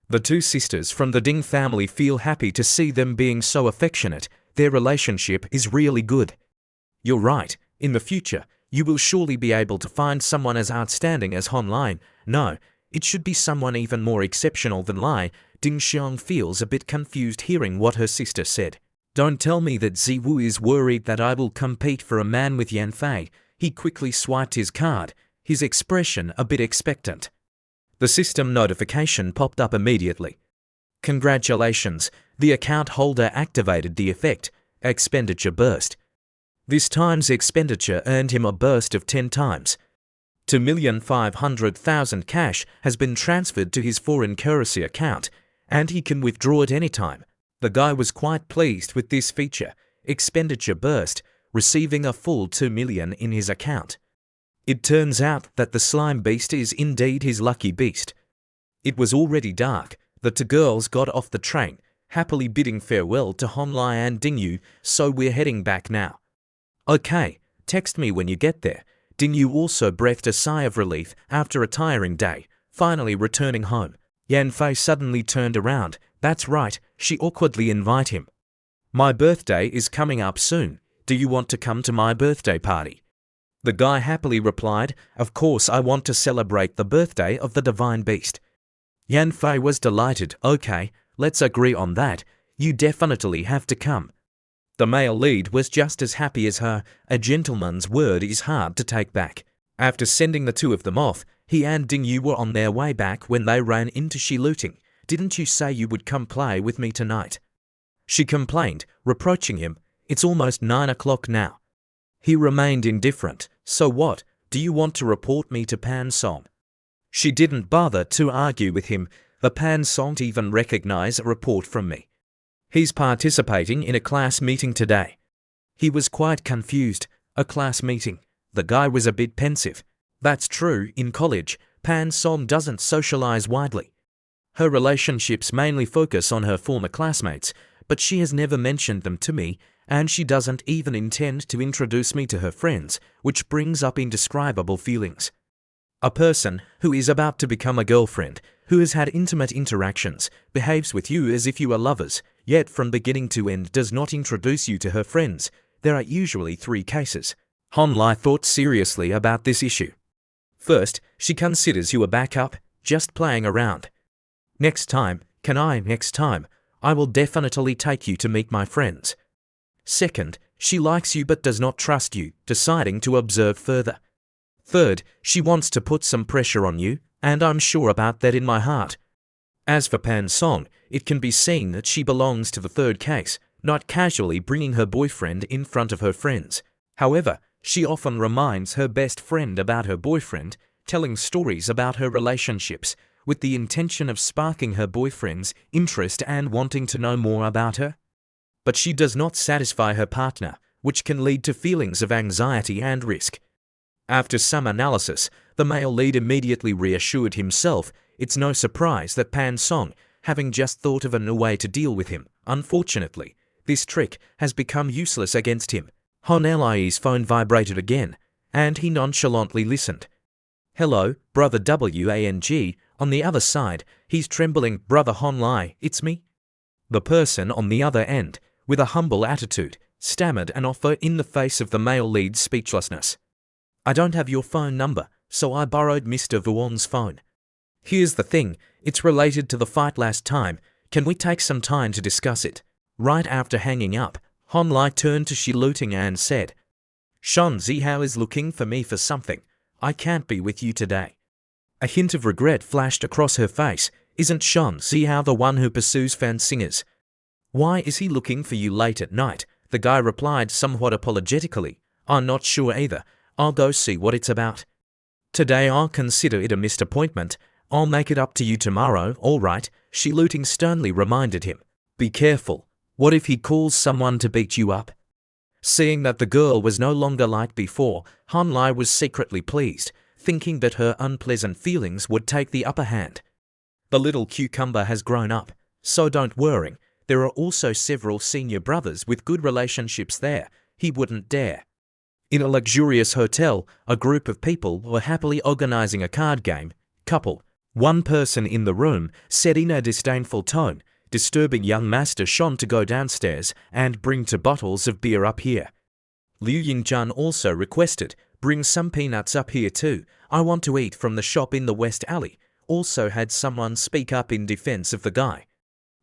The two sisters from the Ding family feel happy to see them being so affectionate. Their relationship is really good. You're right. In the future, you will surely be able to find someone as outstanding as Han Lai. No, It should be someone even more exceptional than Lai. Ding Xiang feels a bit confused hearing what her sister said. Don't tell me that Ziwu is worried that I will compete for a man with Yan Fei. He quickly swiped his card, his expression a bit expectant. The system notification popped up immediately. Congratulations, the account holder activated the effect. Expenditure burst. This time's expenditure earned him a burst of 10 times. 2,500,000 cash has been transferred to his foreign currency account, and he can withdraw at any time. The guy was quite pleased with this feature. Expenditure burst, receiving a full 2 million in his account. It turns out that the slime beast is indeed his lucky beast. It was already dark. The two girls got off the train, happily bidding farewell to Honlai and Dingyu, so we're heading back now. Okay, text me when you get there. Dingyu also breathed a sigh of relief after a tiring day, finally returning home. Yan Fei suddenly turned around. That's right, she awkwardly invited him. My birthday is coming up soon. Do you want to come to my birthday party? The guy happily replied, of course I want to celebrate the birthday of the divine beast. Yan Fei was delighted. Okay, let's agree on that. You definitely have to come. The male lead was just as happy as her. A gentleman's word is hard to take back. After sending the two of them off, he and Dingyu were on their way back when they ran into Shi looting. Didn't you say you would come play with me tonight? She complained, reproaching him. It's almost 9 o'clock now. He remained indifferent. So what? Do you want to report me to Pan Song? She didn't bother to argue with him. The Pan Song even recognize a report from me. He's participating in a class meeting today. He was quite confused. A class meeting. The guy was a bit pensive. That's true, in college, Pan Song doesn't socialize widely. Her relationships mainly focus on her former classmates, but she has never mentioned them to me, and she doesn't even intend to introduce me to her friends, which brings up indescribable feelings. A person who is about to become a girlfriend, who has had intimate interactions, behaves with you as if you are lovers, yet from beginning to end does not introduce you to her friends. There are usually 3 cases. Honlai thought seriously about this issue. First, she considers you a backup, just playing around. Next time, I will definitely take you to meet my friends. Second, she likes you but does not trust you, deciding to observe further. Third, she wants to put some pressure on you, and I'm sure about that in my heart. As for Pan Song, it can be seen that she belongs to the third case, not casually bringing her boyfriend in front of her friends. However, she often reminds her best friend about her boyfriend, telling stories about her relationships, with the intention of sparking her boyfriend's interest and wanting to know more about her. But she does not satisfy her partner, which can lead to feelings of anxiety and risk. After some analysis, the male lead immediately reassured himself. It's no surprise that Pan Song, having just thought of a new way to deal with him. Unfortunately, this trick has become useless against him. Hon Li's phone vibrated again, and he nonchalantly listened. Hello, Brother Wang. On the other side, he's trembling. Brother Hon Li, it's me. The person on the other end, with a humble attitude, stammered an offer in the face of the male lead's speechlessness. I don't have your phone number, so I borrowed Mr. Vuong's phone. Here's the thing, it's related to the fight last time. Can we take some time to discuss it? Right after hanging up, Hon Li turned to Shi Luting and said, Shan Zihao is looking for me for something. I can't be with you today. A hint of regret flashed across her face. Isn't Shan Zihao the one who pursues fan singers? Why is he looking for you late at night? The guy replied somewhat apologetically. I'm not sure either. I'll go see what it's about. Today I'll consider it a missed appointment. I'll make it up to you tomorrow, all right, Shi Luting sternly reminded him. Be careful. What if he calls someone to beat you up? Seeing that the girl was no longer like before, Han Lai was secretly pleased, thinking that her unpleasant feelings would take the upper hand. The little cucumber has grown up, so don't worry. There are also several senior brothers with good relationships there. He wouldn't dare. In a luxurious hotel, a group of people were happily organizing a card game. Couple. One person in the room said in a disdainful tone, disturbing young Master Shon to go downstairs and bring 2 bottles of beer up here. Liu Yingjun also requested, bring some peanuts up here too. I want to eat from the shop in the West Alley. also had someone speak up in defense of the guy.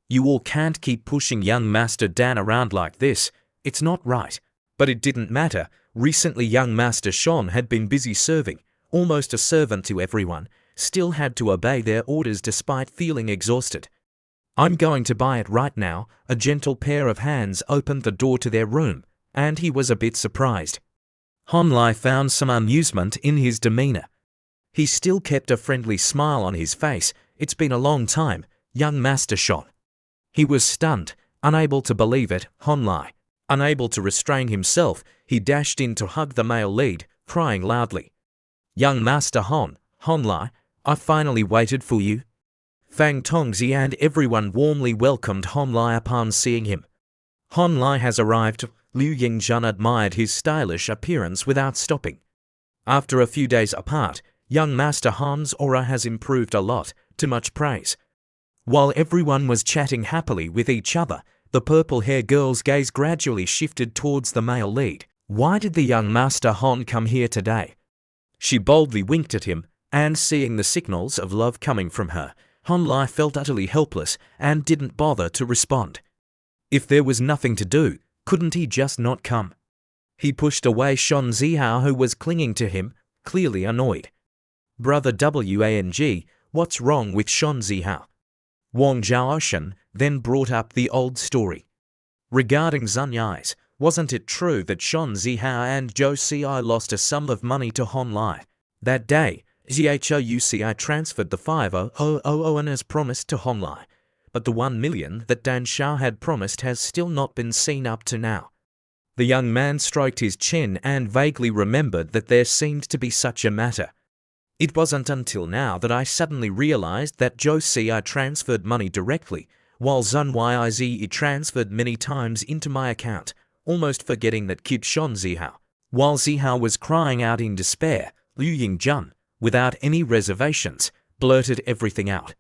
You all can't keep pushing young Master Dan around like this. It's not right. But it didn't matter. Recently young Master Sean had been busy serving, almost a servant to everyone, still had to obey their orders despite feeling exhausted. I'm going to buy it right now. A gentle pair of hands opened the door to their room, and he was a bit surprised. Honlai found some amusement in his demeanor. He still kept a friendly smile on his face. It's been a long time, young Master Sean. He was stunned, unable to believe it. Honlai. Unable to restrain himself, he dashed in to hug the male lead, crying loudly. Young Master Honlai, I finally waited for you. Fang Tongzi and everyone warmly welcomed Honlai upon seeing him. Honlai has arrived. Liu Yingjun admired his stylish appearance without stopping. After a few days apart, young Master Han's aura has improved a lot, to much praise. While everyone was chatting happily with each other, the purple-haired girl's gaze gradually shifted towards the male lead. Why did the young Master Han come here today? She boldly winked at him, and seeing the signals of love coming from her, Honlai felt utterly helpless and didn't bother to respond. If there was nothing to do, couldn't he just not come? He pushed away Shan Zihao, who was clinging to him, clearly annoyed. Brother Wang, what's wrong with Shan Zihao? Wang Zhaoshan then brought up the old story. Regarding Zun Yi's, wasn't it true that Shan Zihao and Zhou Ci lost a sum of money to Honlai? That day, Zhouci transferred the 5,000 as promised to Honlai, but the 1 million that Dan Shao had promised has still not been seen up to now. The young man stroked his chin and vaguely remembered that there seemed to be such a matter. It wasn't until now that I suddenly realized that Zhou Ci transferred money directly, while Zun Yizi transferred many times into my account, almost forgetting that kid Shan Zihao. While Zihao was crying out in despair, Liu Yingjun, without any reservations, blurted everything out.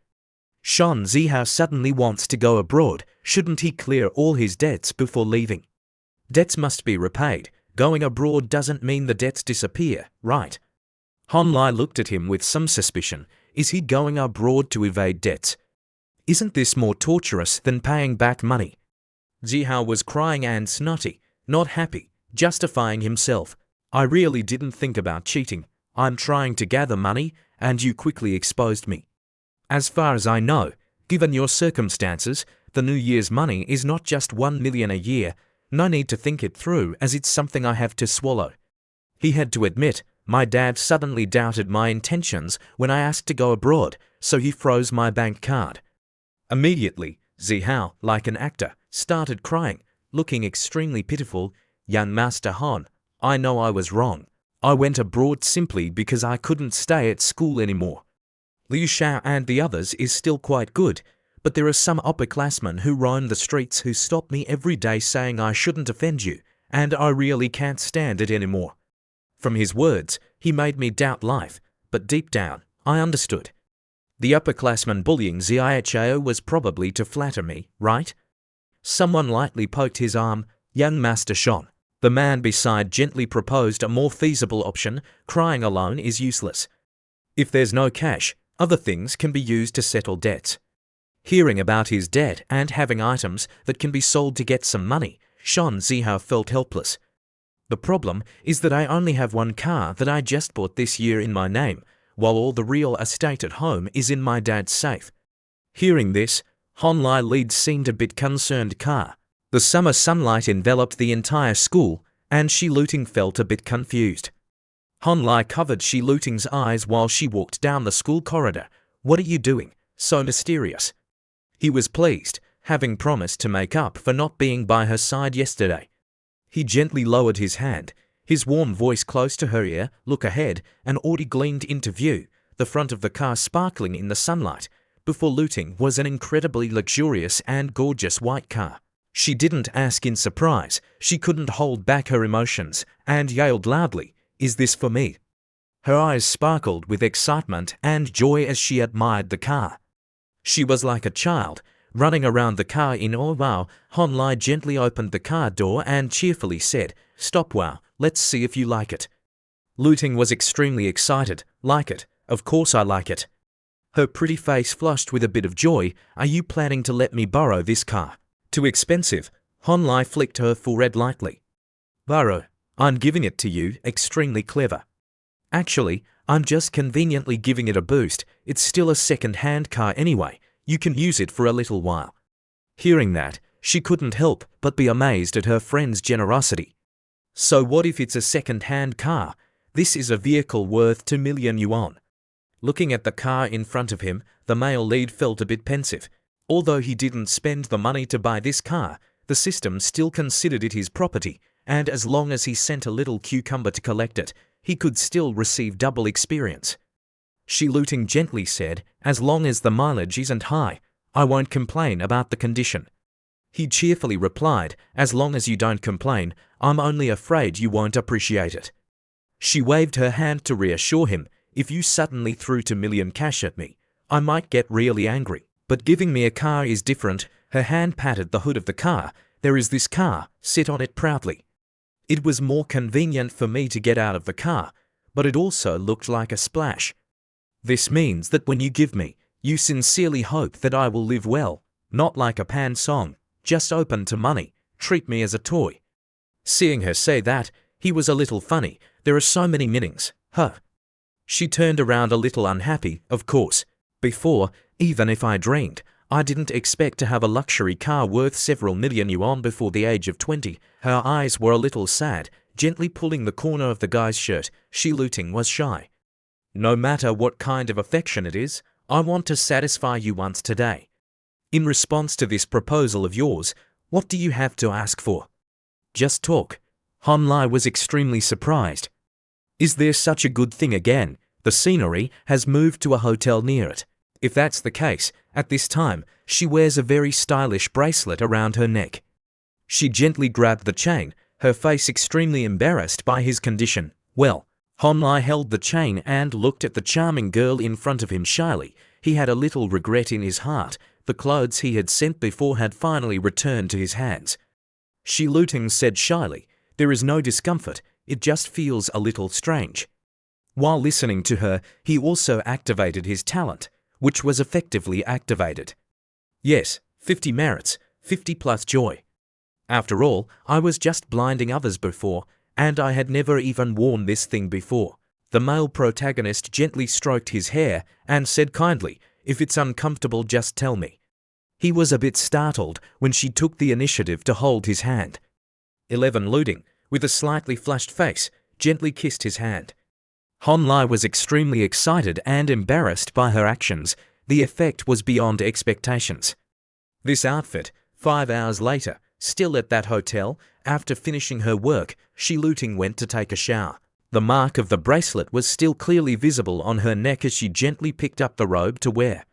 Shan Zihao suddenly wants to go abroad. Shouldn't he clear all his debts before leaving? Debts must be repaid. Going abroad doesn't mean the debts disappear, right? Honlai looked at him with some suspicion. Is he going abroad to evade debts? Isn't this more torturous than paying back money? Zihao was crying and snotty, not happy, justifying himself. I really didn't think about cheating. I'm trying to gather money, and you quickly exposed me. As far as I know, given your circumstances, the New Year's money is not just 1 million a year. No need to think it through, as it's something I have to swallow. He had to admit, my dad suddenly doubted my intentions when I asked to go abroad, so he froze my bank card. Immediately, Zihao, like an actor, started crying, looking extremely pitiful. Young Master Han, I know I was wrong. I went abroad simply because I couldn't stay at school anymore. Liu Shao and the others is still quite good, but there are some upperclassmen who roam the streets who stop me every day saying I shouldn't offend you, and I really can't stand it anymore. From his words, he made me doubt life, but deep down, I understood. The upperclassman bullying Zihao was probably to flatter me, right? Someone lightly poked his arm. Young Master Sean. The man beside gently proposed a more feasible option. Crying alone is useless. If there's no cash, other things can be used to settle debts. Hearing about his debt and having items that can be sold to get some money, Shan Zihao felt helpless. The problem is that I only have one car that I just bought this year in my name, while all the real estate at home is in my dad's safe. Hearing this, Honlai Lead seemed a bit concerned. The summer sunlight enveloped the entire school, and Shi Luting felt a bit confused. Honlai covered Shi Luting's eyes while she walked down the school corridor. What are you doing? So mysterious. He was pleased, having promised to make up for not being by her side yesterday. He gently lowered his hand, his warm voice close to her ear. Look ahead, and Audi gleamed into view, the front of the car sparkling in the sunlight. Before Luting was an incredibly luxurious and gorgeous white car. She didn't ask in surprise, she couldn't hold back her emotions, and yelled loudly, "Is this for me?" Her eyes sparkled with excitement and joy as she admired the car. She was like a child, running around the car in awe. Wow. Honlai gently opened the car door and cheerfully said, "Stop. Wow, let's see if you like it." Luting was extremely excited. Like it? Of course I like it. Her pretty face flushed with a bit of joy. Are you planning to let me borrow this car? Too expensive. Honlai flicked her forehead lightly. Borrow. I'm giving it to you. Extremely clever. Actually, I'm just conveniently giving it a boost. It's still a second-hand car anyway. You can use it for a little while. Hearing that, she couldn't help but be amazed at her friend's generosity. So what if it's a second-hand car? This is a vehicle worth 2 million yuan. Looking at the car in front of him, the male lead felt a bit pensive. Although he didn't spend the money to buy this car, the system still considered it his property, and as long as he sent a little cucumber to collect it, he could still receive double experience. She looting gently said, as long as the mileage isn't high, I won't complain about the condition. He cheerfully replied, as long as you don't complain, I'm only afraid you won't appreciate it. She waved her hand to reassure him, if you suddenly threw 2 million cash at me, I might get really angry. But giving me a car is different. Her hand patted the hood of the car. There is this car, sit on it proudly. It was more convenient for me to get out of the car, but it also looked like a splash. This means that when you give me, you sincerely hope that I will live well, not like a pan song, just open to money, treat me as a toy. Seeing her say that, he was a little funny. There are so many meanings, huh? She turned around a little unhappy, of course. Before, even if I dreamed, I didn't expect to have a luxury car worth several million yuan before the age of 20. Her eyes were a little sad, gently pulling the corner of the guy's shirt. She looting was shy. No matter what kind of affection it is, I want to satisfy you once today. In response to this proposal of yours, what do you have to ask for? Just talk. Honlai was extremely surprised. Is there such a good thing again? The scenery has moved to a hotel near it. If that's the case, at this time, she wears a very stylish bracelet around her neck. She gently grabbed the chain, her face extremely embarrassed by his condition. Well, Honlai held the chain and looked at the charming girl in front of him shyly. He had a little regret in his heart. The clothes he had sent before had finally returned to his hands. She looting said shyly, there is no discomfort, it just feels a little strange. While listening to her, he also activated his talent, which was effectively activated. Yes, 50 merits, 50 plus joy. After all, I was just blinding others before, and I had never even worn this thing before. The male protagonist gently stroked his hair and said kindly, if it's uncomfortable, just tell me. He was a bit startled when she took the initiative to hold his hand. 11 looting, with a slightly flushed face, gently kissed his hand. Honlai was extremely excited and embarrassed by her actions. The effect was beyond expectations. This outfit, 5 hours later, still at that hotel, after finishing her work, she looting went to take a shower. The mark of the bracelet was still clearly visible on her neck as she gently picked up the robe to wear.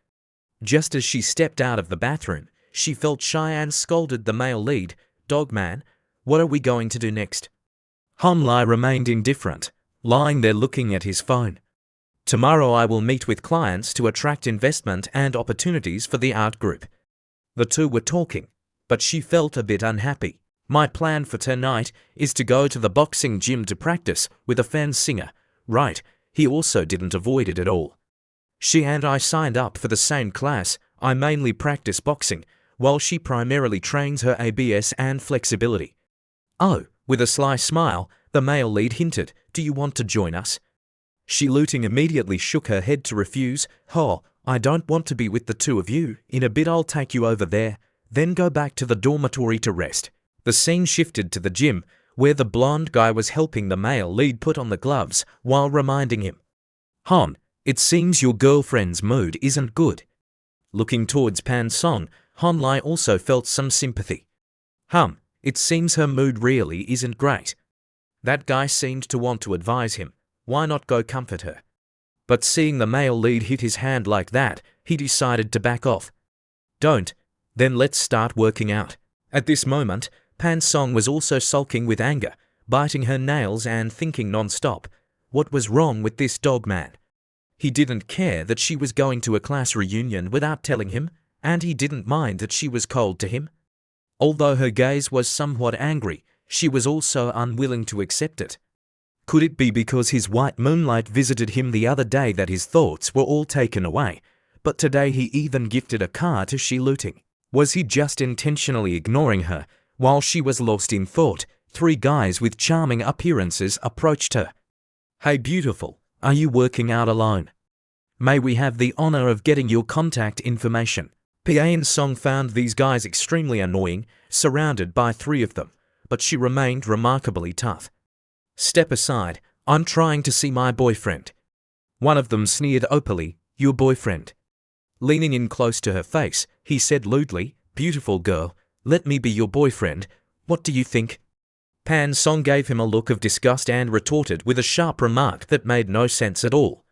Just as she stepped out of the bathroom, she felt shy and scolded the male lead, Dog man, what are we going to do next? Honlai remained indifferent, lying there looking at his phone. Tomorrow I will meet with clients to attract investment and opportunities for the art group. The two were talking, but she felt a bit unhappy. My plan for tonight is to go to the boxing gym to practice with a fan singer. Right, he also didn't avoid it at all. She and I signed up for the same class. I mainly practice boxing, while she primarily trains her ABS and flexibility. Oh, with a sly smile, the male lead hinted, do you want to join us? She looting immediately shook her head to refuse. Oh, I don't want to be with the two of you. In a bit I'll take you over there, then go back to the dormitory to rest. The scene shifted to the gym, where the blonde guy was helping the male lead put on the gloves while reminding him. Hon, it seems your girlfriend's mood isn't good. Looking towards Pan Song, Honlai also felt some sympathy. It seems her mood really isn't great. That guy seemed to want to advise him. Why not go comfort her? But seeing the male lead hit his hand like that, he decided to back off. Don't. Then let's start working out. At this moment, Pan Song was also sulking with anger, biting her nails and thinking non-stop. What was wrong with this dog man? He didn't care that she was going to a class reunion without telling him, and he didn't mind that she was cold to him. Although her gaze was somewhat angry, she was also unwilling to accept it. Could it be because his white moonlight visited him the other day that his thoughts were all taken away? but today he even gifted a car to she looting. Was he just intentionally ignoring her? While she was lost in thought, 3 guys with charming appearances approached her. "Hey beautiful, are you working out alone? May we have the honor of getting your contact information?" Paen Song found these guys extremely annoying, surrounded by 3 of them, but she remained remarkably tough. "Step aside, I'm trying to see my boyfriend." One of them sneered openly, "Your boyfriend?" Leaning in close to her face, he said lewdly, "Beautiful girl, let me be your boyfriend. What do you think?" Pan Song gave him a look of disgust and retorted with a sharp remark that made no sense at all.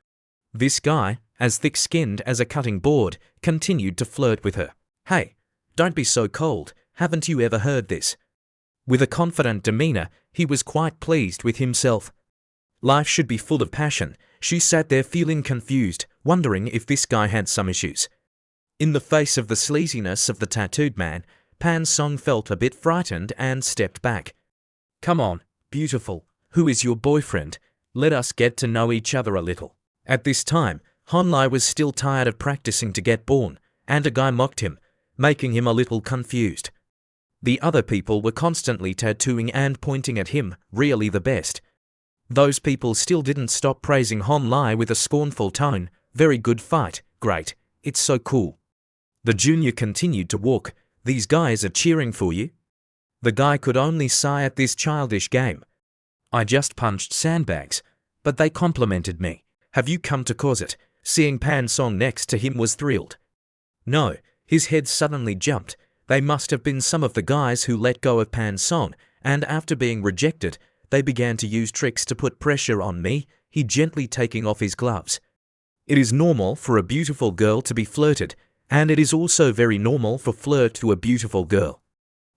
This guy, as thick-skinned as a cutting board, continued to flirt with her. "Hey, don't be so cold, haven't you ever heard this?" With a confident demeanor, he was quite pleased with himself. Life should be full of passion. She sat there feeling confused, wondering if this guy had some issues. In the face of the sleaziness of the tattooed man, Pan Song felt a bit frightened and stepped back. "Come on, beautiful, who is your boyfriend? Let us get to know each other a little." At this time, Han Lai was still tired of practicing to get born, and a guy mocked him, making him a little confused. The other people were constantly tattooing and pointing at him, really the best. Those people still didn't stop praising Han Lai with a scornful tone. "Very good fight, great, it's so cool." The junior continued to walk. "These guys are cheering for you?" The guy could only sigh at this childish game. "I just punched sandbags, but they complimented me. Have you come to cause it?" Seeing Pan Song next to him was thrilled. No, his head suddenly jumped. They must have been some of the guys who let go of Pan Song, and after being rejected, they began to use tricks to put pressure on me, he gently taking off his gloves. It is normal for a beautiful girl to be flirted, and it is also very normal for flirt to a beautiful girl.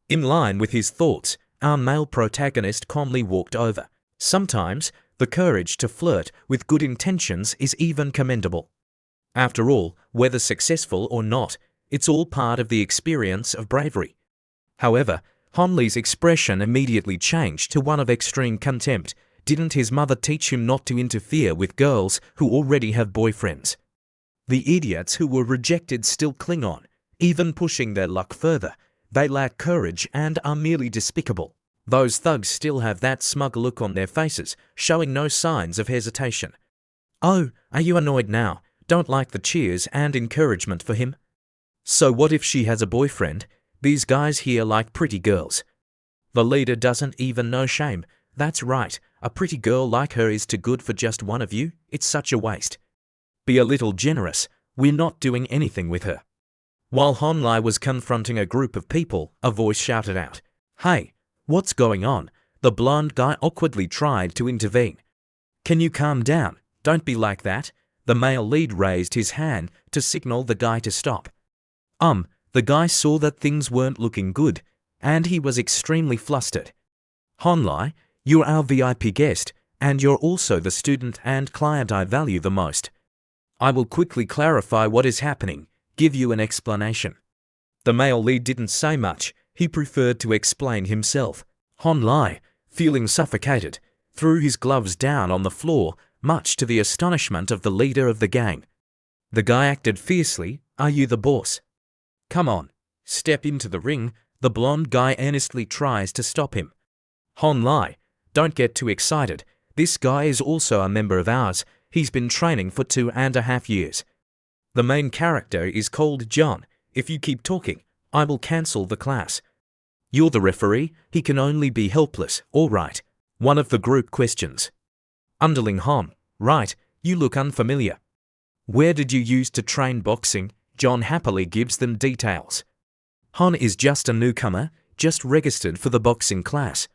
In line with his thoughts, our male protagonist calmly walked over. Sometimes, the courage to flirt with good intentions is even commendable. After all, whether successful or not, it's all part of the experience of bravery. However, Han Lei's expression immediately changed to one of extreme contempt. Didn't his mother teach him not to interfere with girls who already have boyfriends? The idiots who were rejected still cling on, even pushing their luck further. They lack courage and are merely despicable. Those thugs still have that smug look on their faces, showing no signs of hesitation. "Oh, are you annoyed now? Don't like the cheers and encouragement for him?" "So what if she has a boyfriend? These guys here like pretty girls." The leader doesn't even know shame. "That's right, a pretty girl like her is too good for just one of you. It's such a waste. Be a little generous. We're not doing anything with her." While Han Lai was confronting a group of people, a voice shouted out, "Hey, what's going on?" The blonde guy awkwardly tried to intervene. "Can you calm down? Don't be like that." The male lead raised his hand to signal the guy to stop. The guy saw that things weren't looking good, and he was extremely flustered. "Han Lai, you're our VIP guest, and you're also the student and client I value the most. I will quickly clarify what is happening, give you an explanation." The male lead didn't say much. He preferred to explain himself. Han Lai, feeling suffocated, threw his gloves down on the floor, much to the astonishment of the leader of the gang. The guy acted fiercely. "Are you the boss? Come on, step into the ring." The blonde guy earnestly tries to stop him. "Han Lai, don't get too excited. This guy is also a member of ours. He's been training for 2.5 years. The main character is called John. If you keep talking, I will cancel the class." "You're the referee. He can only be helpless, all right?" One of the group questions. Underling Han, "Right, you look unfamiliar. Where did you use to train boxing?" John happily gives them details. Han is just a newcomer, just registered for the boxing class.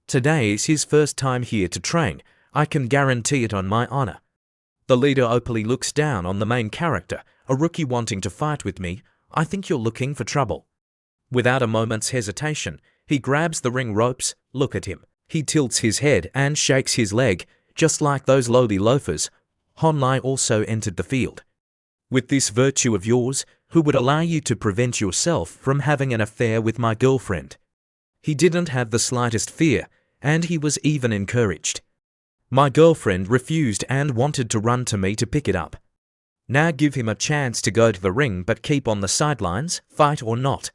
Today is his first time here to train. I can guarantee it on my honor. The leader openly looks down on the main character. "A rookie wanting to fight with me? I think you're looking for trouble." Without a moment's hesitation, he grabs the ring ropes. Look at him. He tilts his head and shakes his leg, just like those lowly loafers. Han Lai also entered the field. "With this virtue of yours, who would allow you to prevent yourself from having an affair with my girlfriend?" He didn't have the slightest fear, and he was even encouraged. "My girlfriend refused and wanted to run to me to pick it up." Now give him a chance to go to the ring but keep on the sidelines, fight or not.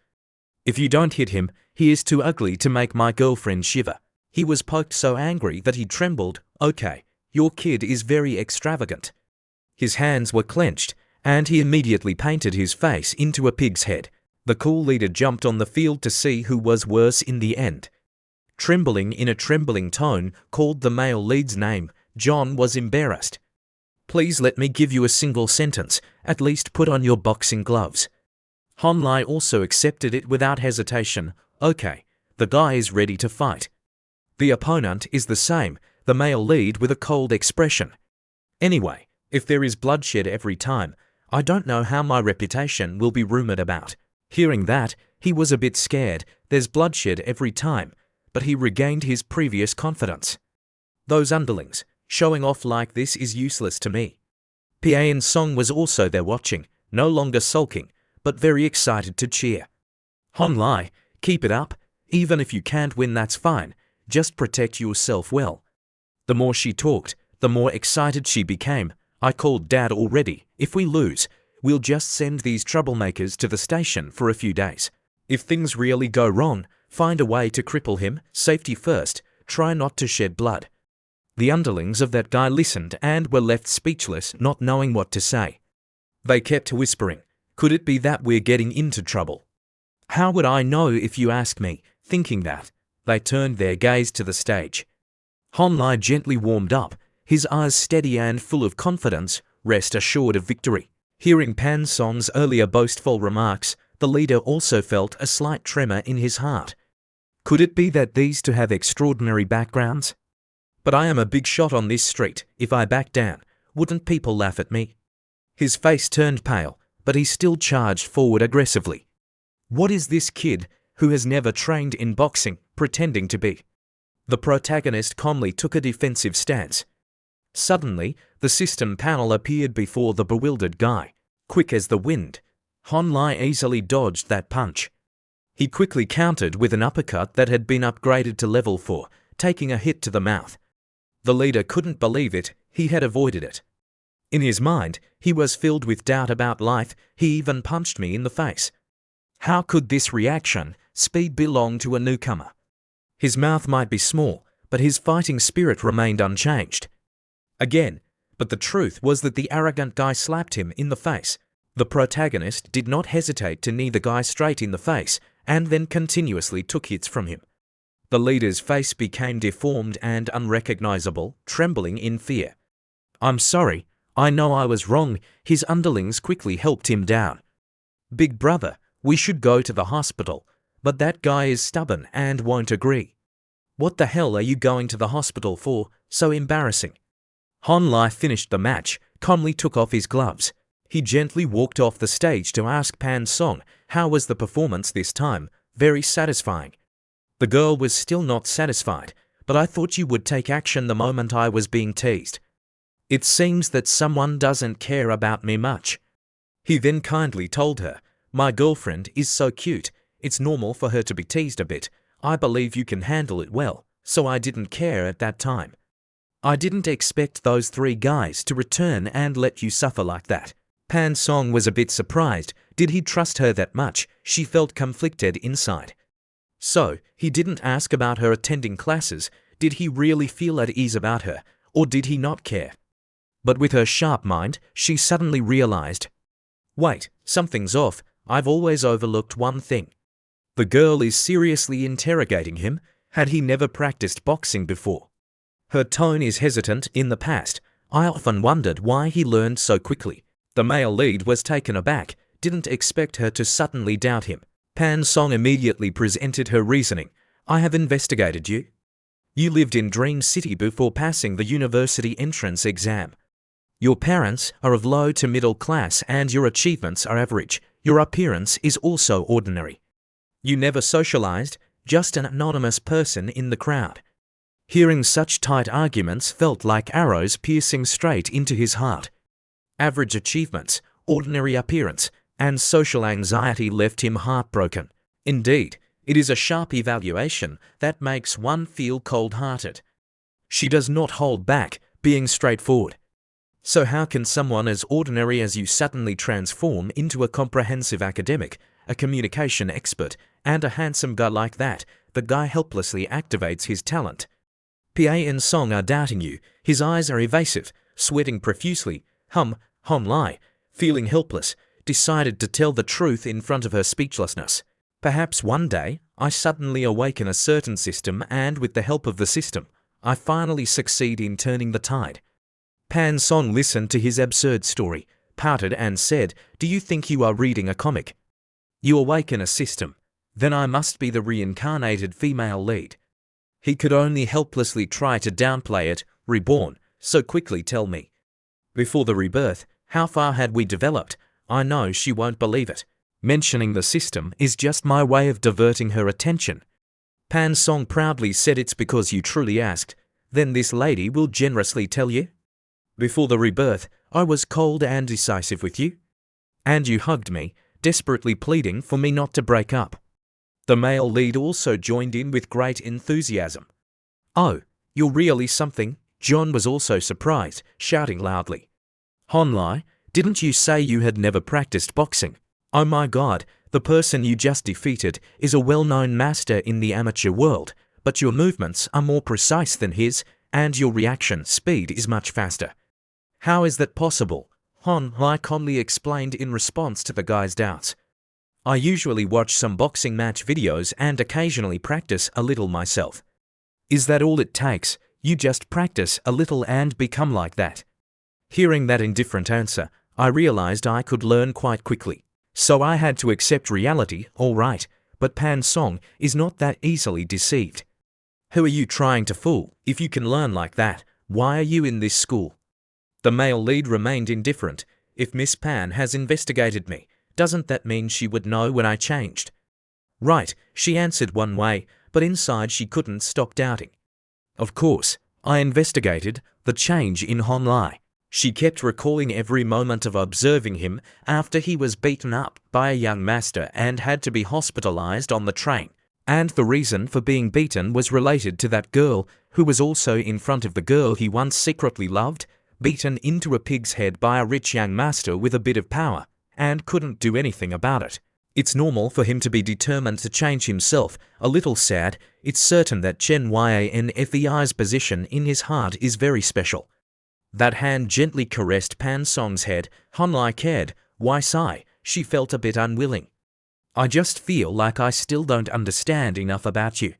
If you don't hit him, he is too ugly to make my girlfriend shiver. He was poked so angry that he trembled. Okay, your kid is very extravagant. His hands were clenched, and he immediately painted his face into a pig's head. The cool leader jumped on the field to see who was worse in the end. Trembling in a trembling tone, called the male lead's name. John was embarrassed. Please let me give you a single sentence, at least put on your boxing gloves. Honlai also accepted it without hesitation. Okay, the guy is ready to fight. The opponent is the same, the male lead with a cold expression. Anyway, if there is bloodshed every time, I don't know how my reputation will be rumored about. Hearing that, he was a bit scared. There's bloodshed every time, but he regained his previous confidence. Those underlings, showing off like this is useless to me. Pian Song was also there watching, no longer sulking, but very excited to cheer. Honlai, keep it up. Even if you can't win, that's fine. Just protect yourself well. The more she talked, the more excited she became. I called Dad already. If we lose, we'll just send these troublemakers to the station for a few days. If things really go wrong, find a way to cripple him. Safety first. Try not to shed blood. The underlings of that guy listened and were left speechless, not knowing what to say. They kept whispering. Could it be that we're getting into trouble? How would I know if you ask me? Thinking that, they turned their gaze to the stage. Honlai gently warmed up, his eyes steady and full of confidence, rest assured of victory. Hearing Pan Song's earlier boastful remarks, the leader also felt a slight tremor in his heart. Could it be that these two have extraordinary backgrounds? But I am a big shot on this street. If I back down, wouldn't people laugh at me? His face turned pale, but he still charged forward aggressively. What is this kid, who has never trained in boxing, pretending to be? The protagonist calmly took a defensive stance. Suddenly, the system panel appeared before the bewildered guy. Quick as the wind, Honlai easily dodged that punch. He quickly countered with an uppercut that had been upgraded to level 4, taking a hit to the mouth. The leader couldn't believe it, he had avoided it. In his mind, he was filled with doubt about life. He even punched me in the face. How could this reaction speed belong to a newcomer? His mouth might be small, but his fighting spirit remained unchanged. Again, but the truth was that the arrogant guy slapped him in the face. The protagonist did not hesitate to knee the guy straight in the face, and then continuously took hits from him. The leader's face became deformed and unrecognizable, trembling in fear. I'm sorry, I know I was wrong. His underlings quickly helped him down. Big brother, we should go to the hospital, but that guy is stubborn and won't agree. What the hell are you going to the hospital for? So embarrassing. Honlai finished the match, calmly took off his gloves. He gently walked off the stage to ask Pan Song, how was the performance this time? Very satisfying. The girl was still not satisfied, but I thought you would take action the moment I was being teased. It seems that someone doesn't care about me much. He then kindly told her, my girlfriend is so cute, it's normal for her to be teased a bit. I believe you can handle it well, so I didn't care at that time. I didn't expect those 3 guys to return and let you suffer like that. Pan Song was a bit surprised. Did he trust her that much? She felt conflicted inside. So, he didn't ask about her attending classes. Did he really feel at ease about her, or did he not care? But with her sharp mind, she suddenly realized, wait, something's off. I've always overlooked one thing. The girl is seriously interrogating him. Had he never practiced boxing before? Her tone is hesitant. In the past, I often wondered why he learned so quickly. The male lead was taken aback, didn't expect her to suddenly doubt him. Pan Song immediately presented her reasoning. I have investigated you. You lived in Dream City before passing the university entrance exam. Your parents are of low to middle class and your achievements are average. Your appearance is also ordinary. You never socialized, just an anonymous person in the crowd. Hearing such tight arguments felt like arrows piercing straight into his heart. Average achievements, ordinary appearance, and social anxiety left him heartbroken. Indeed, it is a sharp evaluation that makes one feel cold-hearted. She does not hold back, being straightforward. So how can someone as ordinary as you suddenly transform into a comprehensive academic, a communication expert, and a handsome guy like that? The guy helplessly activates his talent. Pa and Song are doubting you. His eyes are evasive, sweating profusely. Hon Lai, feeling helpless, decided to tell the truth in front of her speechlessness. Perhaps one day, I suddenly awaken a certain system, and with the help of the system, I finally succeed in turning the tide. Pan Song listened to his absurd story, pouted and said, "Do you think you are reading a comic? You awaken a system. Then I must be the reincarnated female lead." He could only helplessly try to downplay it. Reborn, so quickly, tell me. Before the rebirth, how far had we developed? I know she won't believe it. Mentioning the system is just my way of diverting her attention. Pan Song proudly said, "It's because you truly asked. Then this lady will generously tell you. Before the rebirth, I was cold and decisive with you. And you hugged me, desperately pleading for me not to break up." The male lead also joined in with great enthusiasm. "Oh, you're really something." John was also surprised, shouting loudly. "Hon Lai, didn't you say you had never practiced boxing? Oh my God, the person you just defeated is a well-known master in the amateur world, but your movements are more precise than his, and your reaction speed is much faster. How is that possible?" Hon Lai calmly explained in response to the guy's doubts. "I usually watch some boxing match videos and occasionally practice a little myself." "Is that all it takes? You just practice a little and become like that?" Hearing that indifferent answer, I realized I could learn quite quickly. So I had to accept reality. All right, but Pan Song is not that easily deceived. Who are you trying to fool? If you can learn like that, why are you in this school? The male lead remained indifferent. If Miss Pan has investigated me, doesn't that mean she would know when I changed? Right, she answered one way, but inside she couldn't stop doubting. Of course, I investigated the change in Hon Lai. She kept recalling every moment of observing him after he was beaten up by a young master and had to be hospitalized on the train. And the reason for being beaten was related to that girl who was also in front of the girl he once secretly loved, beaten into a pig's head by a rich young master with a bit of power, and couldn't do anything about it. It's normal for him to be determined to change himself. A little sad, it's certain that Chen Yanfei's position in his heart is very special. That hand gently caressed Pan Song's head. Hon Lai cared. Why sigh? She felt a bit unwilling. "I just feel like I still don't understand enough about you."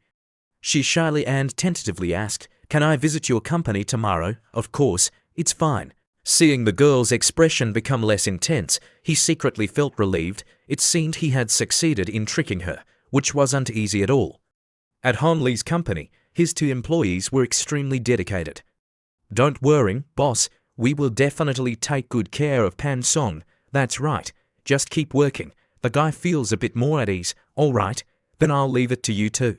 She shyly and tentatively asked, "Can I visit your company tomorrow?" "Of course, it's fine." Seeing the girl's expression become less intense, he secretly felt relieved. It seemed he had succeeded in tricking her, which wasn't easy at all. At Hon Lei's company, his 2 employees were extremely dedicated. "Don't worry, boss, we will definitely take good care of Pan Song." "That's right, just keep working." The guy feels a bit more at ease. "All right, then I'll leave it to you too."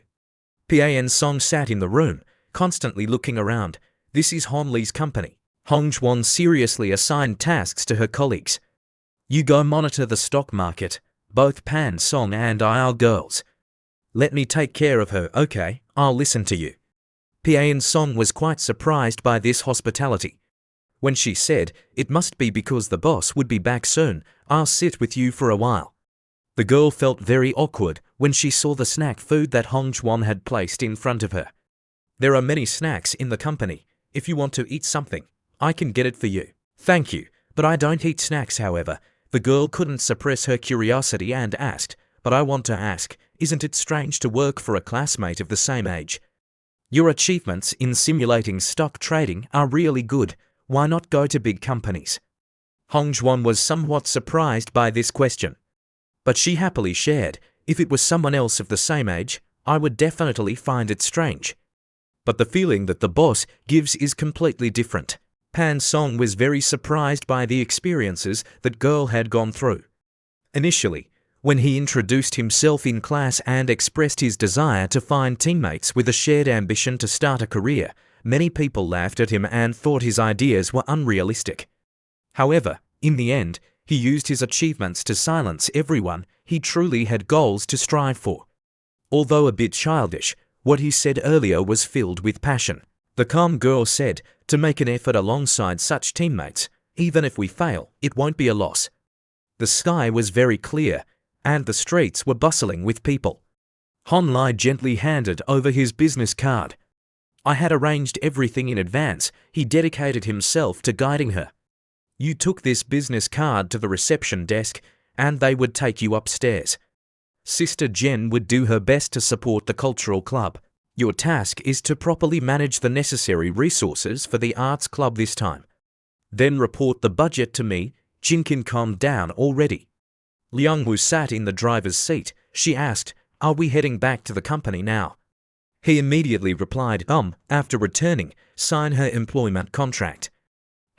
Pan Song sat in the room, constantly looking around. This is Hon Lei's company. Hong Juan seriously assigned tasks to her colleagues. "You go monitor the stock market. Both Pan Song and I are girls. Let me take care of her, okay? I'll listen to you." Pan Song was quite surprised by this hospitality. When she said, "It must be because the boss would be back soon, I'll sit with you for a while." The girl felt very awkward when she saw the snack food that Hong Juan had placed in front of her. "There are many snacks in the company. If you want to eat something, I can get it for you." "Thank you, but I don't eat snacks." However, the girl couldn't suppress her curiosity and asked, "But I want to ask, isn't it strange to work for a classmate of the same age? Your achievements in simulating stock trading are really good. Why not go to big companies?" Hong Juan was somewhat surprised by this question. But she happily shared, "If it was someone else of the same age, I would definitely find it strange. But the feeling that the boss gives is completely different." Pan Song was very surprised by the experiences that girl had gone through. Initially, when he introduced himself in class and expressed his desire to find teammates with a shared ambition to start a career, many people laughed at him and thought his ideas were unrealistic. However, in the end, he used his achievements to silence everyone. He truly had goals to strive for. Although a bit childish, what he said earlier was filled with passion. The calm girl said, "To make an effort alongside such teammates, Even if we fail, it won't be a loss. The sky was very clear, and the streets were bustling with people. Honlai gently handed over his business card. I had arranged everything in advance. He dedicated himself to guiding her. You took this business card to the reception desk, and they would take you upstairs. Sister Jen would do her best to support the cultural club. Your task is to properly manage the necessary resources for the arts club this time. Then report the budget to me. Jinkin calmed down already. Liangwu sat in the driver's seat. She asked, "Are we heading back to the company now?" He immediately replied, after returning, sign her employment contract.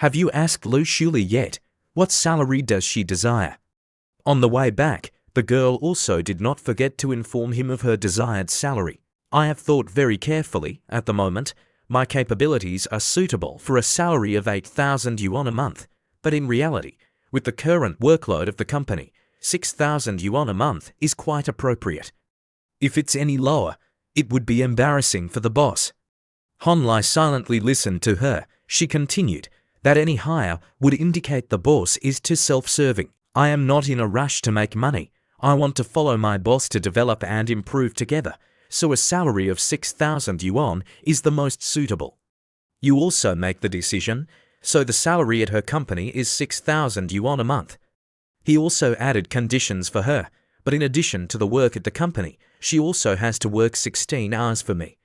Have you asked Lu Shuli yet? What salary does she desire? On the way back, the girl also did not forget to inform him of her desired salary. I have thought very carefully. At the moment, my capabilities are suitable for a salary of 8,000 yuan a month, but in reality, with the current workload of the company, 6,000 yuan a month is quite appropriate. If it's any lower, it would be embarrassing for the boss. Honlai silently listened to her. She continued that any higher would indicate the boss is too self-serving. I am not in a rush to make money. I want to follow my boss to develop and improve together, so a salary of 6,000 yuan is the most suitable. You also make the decision, so the salary at her company is 6,000 yuan a month. He also added conditions for her, but in addition to the work at the company, she also has to work 16 hours for me.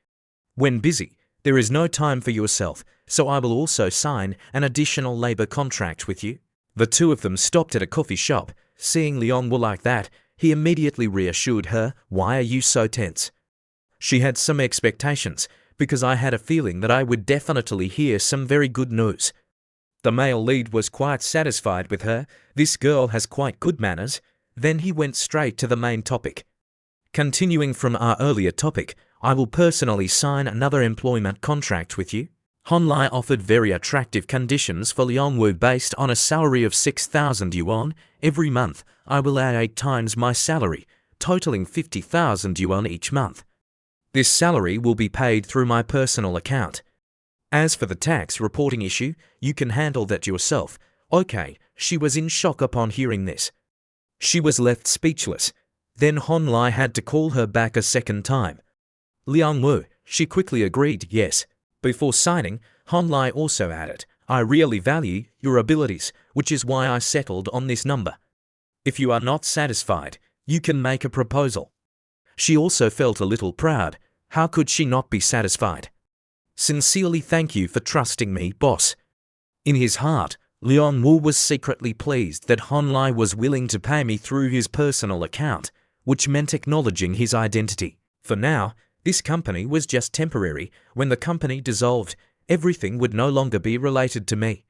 When busy, there is no time for yourself, so I will also sign an additional labor contract with you. The two of them stopped at a coffee shop. Seeing Liang Wu like that, he immediately reassured her, "Why are you so tense?" She had some expectations, because I had a feeling that I would definitely hear some very good news. The male lead was quite satisfied with her. This girl has quite good manners. Then he went straight to the main topic. Continuing from our earlier topic, I will personally sign another employment contract with you. Honlai offered very attractive conditions for Liang Wu based on a salary of 6,000 yuan. Every month, I will add 8 times my salary, totaling 50,000 yuan each month. This salary will be paid through my personal account. As for the tax reporting issue, you can handle that yourself. Okay, she was in shock upon hearing this. She was left speechless. Then Honlai had to call her back a second time. Liang Wu, she quickly agreed yes. Before signing, Honlai also added, I really value your abilities, which is why I settled on this number. If you are not satisfied, you can make a proposal. She also felt a little proud. How could she not be satisfied? Sincerely thank you for trusting me, boss. In his heart, Liang Wu was secretly pleased that Honlai was willing to pay me through his personal account, which meant acknowledging his identity. For now, this company was just temporary. When the company dissolved, everything would no longer be related to me.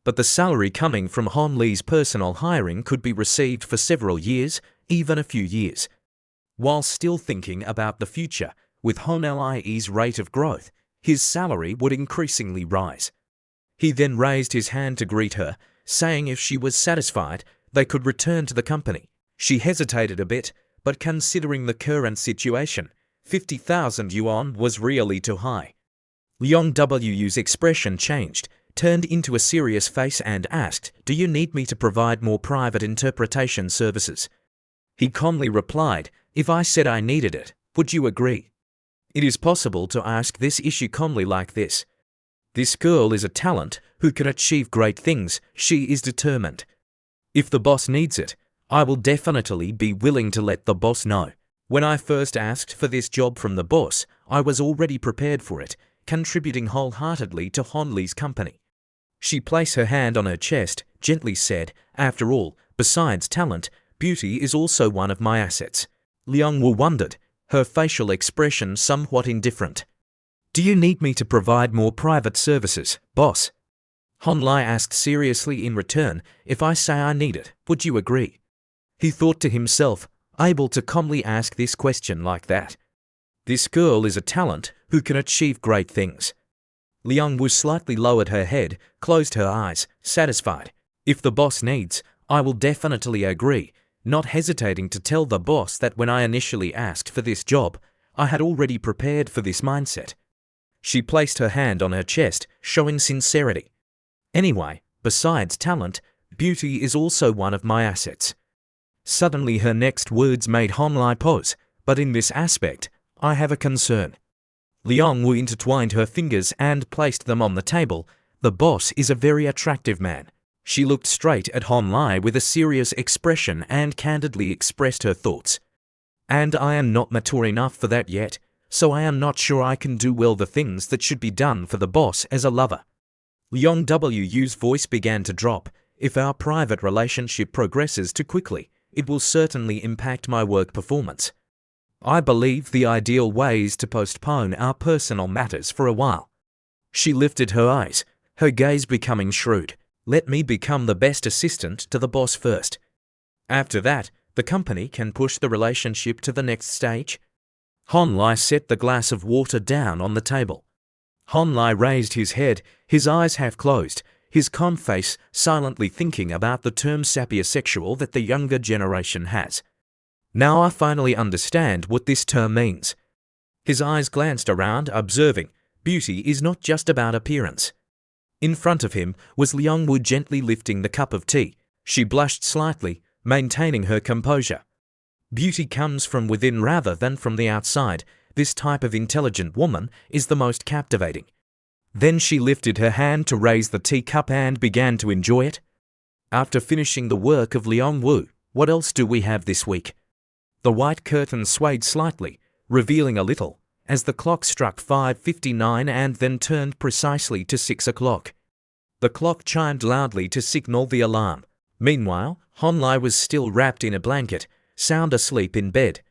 But the salary coming from Hon Li's personal hiring could be received for several years, even a few years. While still thinking about the future, with Hon Lie's rate of growth, his salary would increasingly rise. He then raised his hand to greet her, saying if she was satisfied, they could return to the company. She hesitated a bit, but considering the current situation, 50,000 yuan was really too high. Liang Wu's expression changed, turned into a serious face and asked, Do you need me to provide more private interpretation services? He calmly replied, If I said I needed it, would you agree? It is possible to ask this issue calmly like this. This girl is a talent who can achieve great things. She is determined. If the boss needs it, I will definitely be willing to let the boss know. When I first asked for this job from the boss, I was already prepared for it, contributing wholeheartedly to Hon Li's company. She placed her hand on her chest, gently said, After all, besides talent, beauty is also one of my assets. Liang Wu wondered, her facial expression somewhat indifferent. Do you need me to provide more private services, boss? Hon Li asked seriously in return, If I say I need it, would you agree? He thought to himself, able to calmly ask this question like that. This girl is a talent who can achieve great things. Liang Wu slightly lowered her head, closed her eyes, satisfied. If the boss needs, I will definitely agree, not hesitating to tell the boss that when I initially asked for this job, I had already prepared for this mindset. She placed her hand on her chest, showing sincerity. Anyway, Besides talent, beauty is also one of my assets. Suddenly her next words made Honlai pause, but in this aspect, I have a concern. Liang Wu intertwined her fingers and placed them on the table. The boss is a very attractive man. She looked straight at Honlai with a serious expression and candidly expressed her thoughts. And I am not mature enough for that yet, so I am not sure I can do well the things that should be done for the boss as a lover. Liang Wu's voice began to drop. If our private relationship progresses too quickly, it will certainly impact my work performance. I believe the ideal way is to postpone our personal matters for a while. She lifted her eyes, her gaze becoming shrewd. Let me become the best assistant to the boss first. After that, the company can push the relationship to the next stage. Honlai set the glass of water down on the table. Honlai raised his head, his eyes half closed, his calm face silently thinking about the term sapiosexual that the younger generation has. Now I finally understand what this term means. His eyes glanced around, observing, beauty is not just about appearance. In front of him was Liang Wu gently lifting the cup of tea. She blushed slightly, maintaining her composure. Beauty comes from within rather than from the outside. This type of intelligent woman is the most captivating. Then she lifted her hand to raise the teacup and began to enjoy it. After finishing the work of Liang Wu, what else do we have this week? The white curtain swayed slightly, revealing a little, as the clock struck 5:59 and then turned precisely to 6 o'clock. The clock chimed loudly to signal the alarm. Meanwhile, Honlai was still wrapped in a blanket, sound asleep in bed.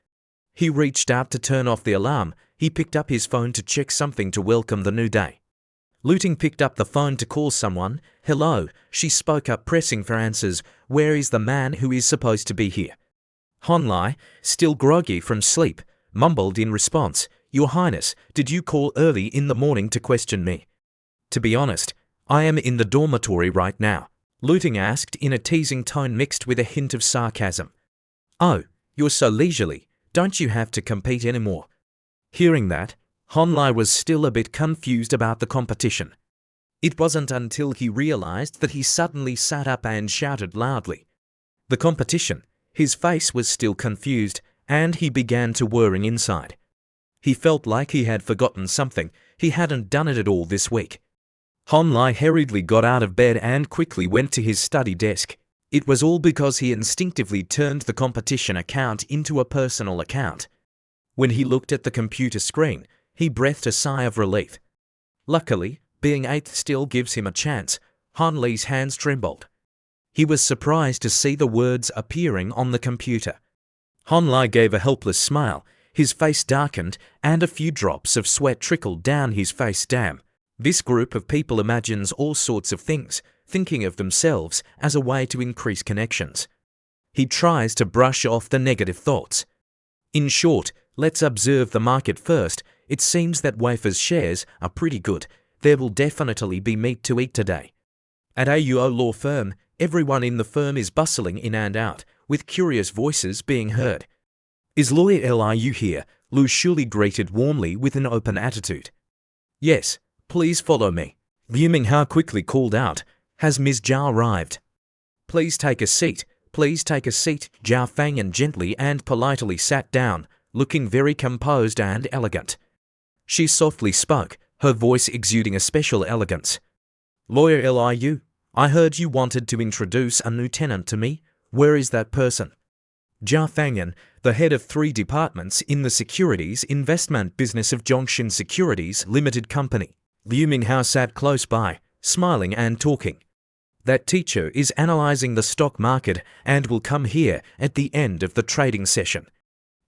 He reached out to turn off the alarm. He picked up his phone to check something to welcome the new day. Luting picked up the phone to call someone. Hello, she spoke up, pressing for answers. Where is the man who is supposed to be here? Honlai, still groggy from sleep, mumbled in response, Your Highness, did you call early in the morning to question me? To be honest, I am in the dormitory right now, Luting asked in a teasing tone mixed with a hint of sarcasm. Oh, you're so leisurely, don't you have to compete anymore? Hearing that, Honlai was still a bit confused about the competition. It wasn't until he realized that he suddenly sat up and shouted loudly. The competition. His face was still confused, and he began to whirring inside. He felt like he had forgotten something. He hadn't done it at all this week. Honlai hurriedly got out of bed and quickly went to his study desk. It was all because he instinctively turned the competition account into a personal account. When he looked at the computer screen, he breathed a sigh of relief. Luckily, being eighth still gives him a chance. Honlai's hands trembled. He was surprised to see the words appearing on the computer. Honlai gave a helpless smile. His face darkened, and a few drops of sweat trickled down his face. Damn. This group of people imagines all sorts of things, thinking of themselves as a way to increase connections. He tries to brush off the negative thoughts. In short, let's observe the market first. It seems that Wafer's shares are pretty good. There will definitely be meat to eat today. At AUO law firm, everyone in the firm is bustling in and out, with curious voices being heard. Is Lawyer Liu here? Lu Shuli greeted warmly with an open attitude. Yes, please follow me. Liu Minghao quickly called out. Has Ms. Zhao arrived? Please take a seat. Please take a seat. Zhao Fangyan gently and politely sat down, looking very composed and elegant. She softly spoke, her voice exuding a special elegance. Lawyer Liu, I heard you wanted to introduce a new tenant to me. Where is that person? Zhao Fangyan, the head of 3 departments in the securities investment business of Zhongshin Securities Limited Company. Liu Minghao sat close by, smiling and talking. That teacher is analyzing the stock market and will come here at the end of the trading session.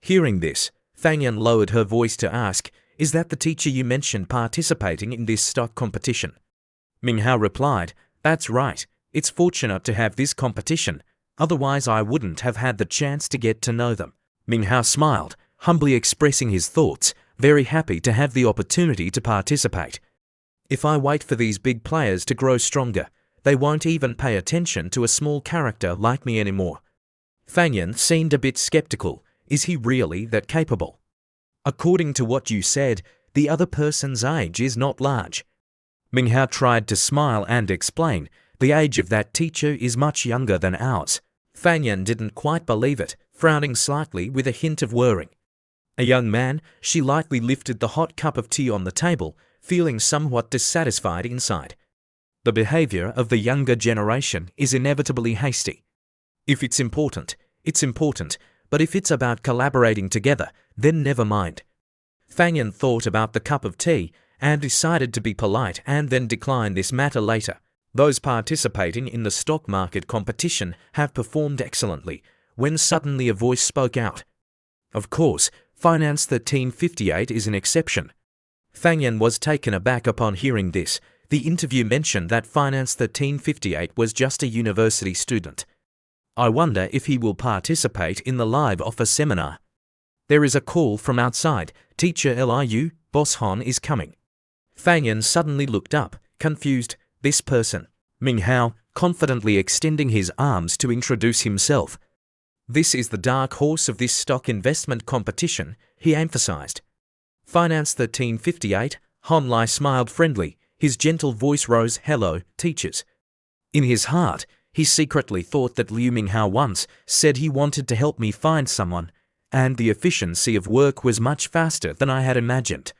Hearing this, Fangyan lowered her voice to ask, Is that the teacher you mentioned participating in this stock competition? Minghao replied, That's right. It's fortunate to have this competition. Otherwise I wouldn't have had the chance to get to know them. Minghao smiled, humbly expressing his thoughts, very happy to have the opportunity to participate. If I wait for these big players to grow stronger, they won't even pay attention to a small character like me anymore. Fangyan seemed a bit skeptical. Is he really that capable? According to what you said, the other person's age is not large. Minghao tried to smile and explain. The age of that teacher is much younger than ours. Fangyan didn't quite believe it, frowning slightly with a hint of worrying. A young man, she lightly lifted the hot cup of tea on the table, feeling somewhat dissatisfied inside. The behavior of the younger generation is inevitably hasty. If it's important, but if it's about collaborating together, then never mind. Fangyan thought about the cup of tea and decided to be polite and then decline this matter later. Those participating in the stock market competition have performed excellently, when suddenly a voice spoke out. Of course, Finance 1358 is an exception. Fangyan was taken aback upon hearing this. The interview mentioned that Finance 1358 was just a university student. I wonder if he will participate in the live offer seminar. There is a call from outside. Teacher Liu, Boss Han is coming. Fangyan suddenly looked up, confused. This person, Ming Hao, confidently extending his arms to introduce himself. This is the dark horse of this stock investment competition, he emphasized. Finance 1358, Han Lai smiled friendly. His gentle voice rose, hello, teachers. In his heart, he secretly thought that Liu Minghao once said he wanted to help me find someone, and the efficiency of work was much faster than I had imagined.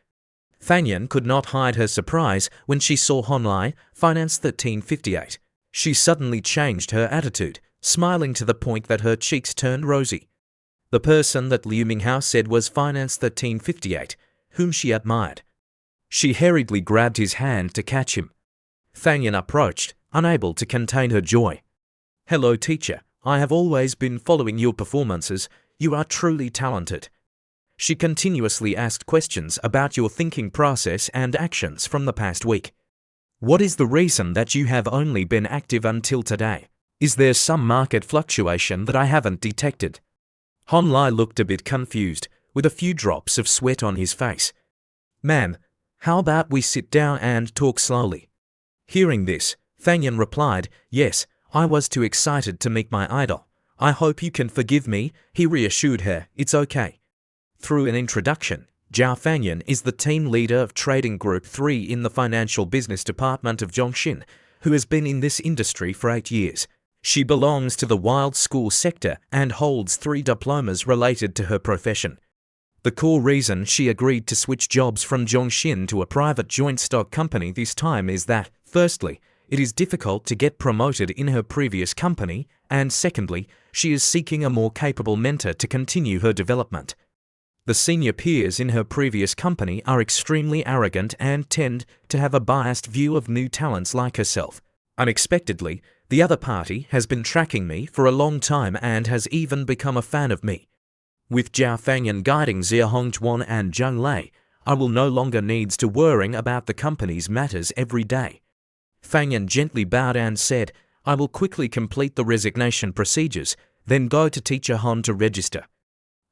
Fangyan could not hide her surprise when she saw Han Lai, Finance 1358. She suddenly changed her attitude, smiling to the point that her cheeks turned rosy. The person that Liu Minghao said was Finance 1358, whom she admired. She hurriedly grabbed his hand to catch him. Fangyan approached, unable to contain her joy. Hello, teacher. I have always been following your performances. You are truly talented. She continuously asked questions about your thinking process and actions from the past week. What is the reason that you have only been active until today? Is there some market fluctuation that I haven't detected? Han Lai looked a bit confused, with a few drops of sweat on his face. Ma'am, how about we sit down and talk slowly? Hearing this, Fangyan replied, yes, I was too excited to meet my idol. I hope you can forgive me, he reassured her, it's okay. Through an introduction, Zhao Fangyan is the team leader of Trading Group 3 in the Financial Business Department of Zhongxin, who has been in this industry for 8 years. She belongs to the wild school sector and holds 3 diplomas related to her profession. The core reason she agreed to switch jobs from Zhongxin to a private joint stock company this time is that, firstly, it is difficult to get promoted in her previous company, and secondly, she is seeking a more capable mentor to continue her development. The senior peers in her previous company are extremely arrogant and tend to have a biased view of new talents like herself. Unexpectedly, the other party has been tracking me for a long time and has even become a fan of me. With Zhao Fangyan guiding Xia Hongzhuan and Zhang Lei, I will no longer need to worrying about the company's matters every day. Fangyan gently bowed and said, I will quickly complete the resignation procedures, then go to Teacher Han to register.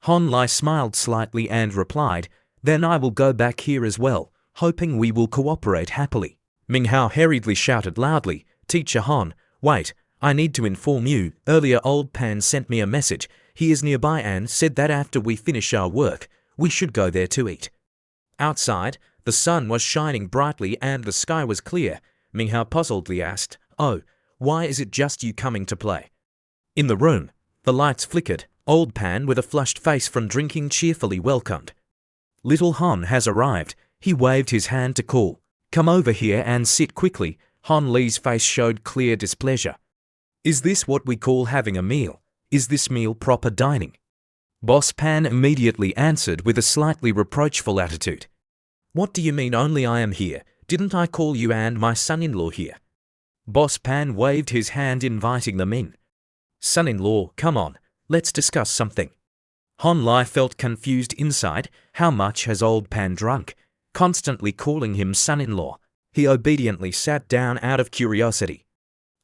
Han Lai smiled slightly and replied, then I will go back here as well, hoping we will cooperate happily. Ming Hao hurriedly shouted loudly, Teacher Han, wait, I need to inform you, earlier old Pan sent me a message. He is nearby and said that after we finish our work, we should go there to eat. Outside, the sun was shining brightly and the sky was clear. Ming Hao puzzledly asked, oh, why is it just you coming to play? In the room, the lights flickered. Old Pan with a flushed face from drinking cheerfully welcomed. Little Han has arrived. He waved his hand to call. Come over here and sit quickly. Han Li's face showed clear displeasure. Is this what we call having a meal? Is this meal proper dining? Boss Pan immediately answered with a slightly reproachful attitude. What do you mean only I am here? Didn't I call you and my son-in-law here? Boss Pan waved his hand inviting them in. Son-in-law, come on. Let's discuss something. Han Lai felt confused inside. How much has old Pan drunk? Constantly calling him son-in-law. He obediently sat down out of curiosity.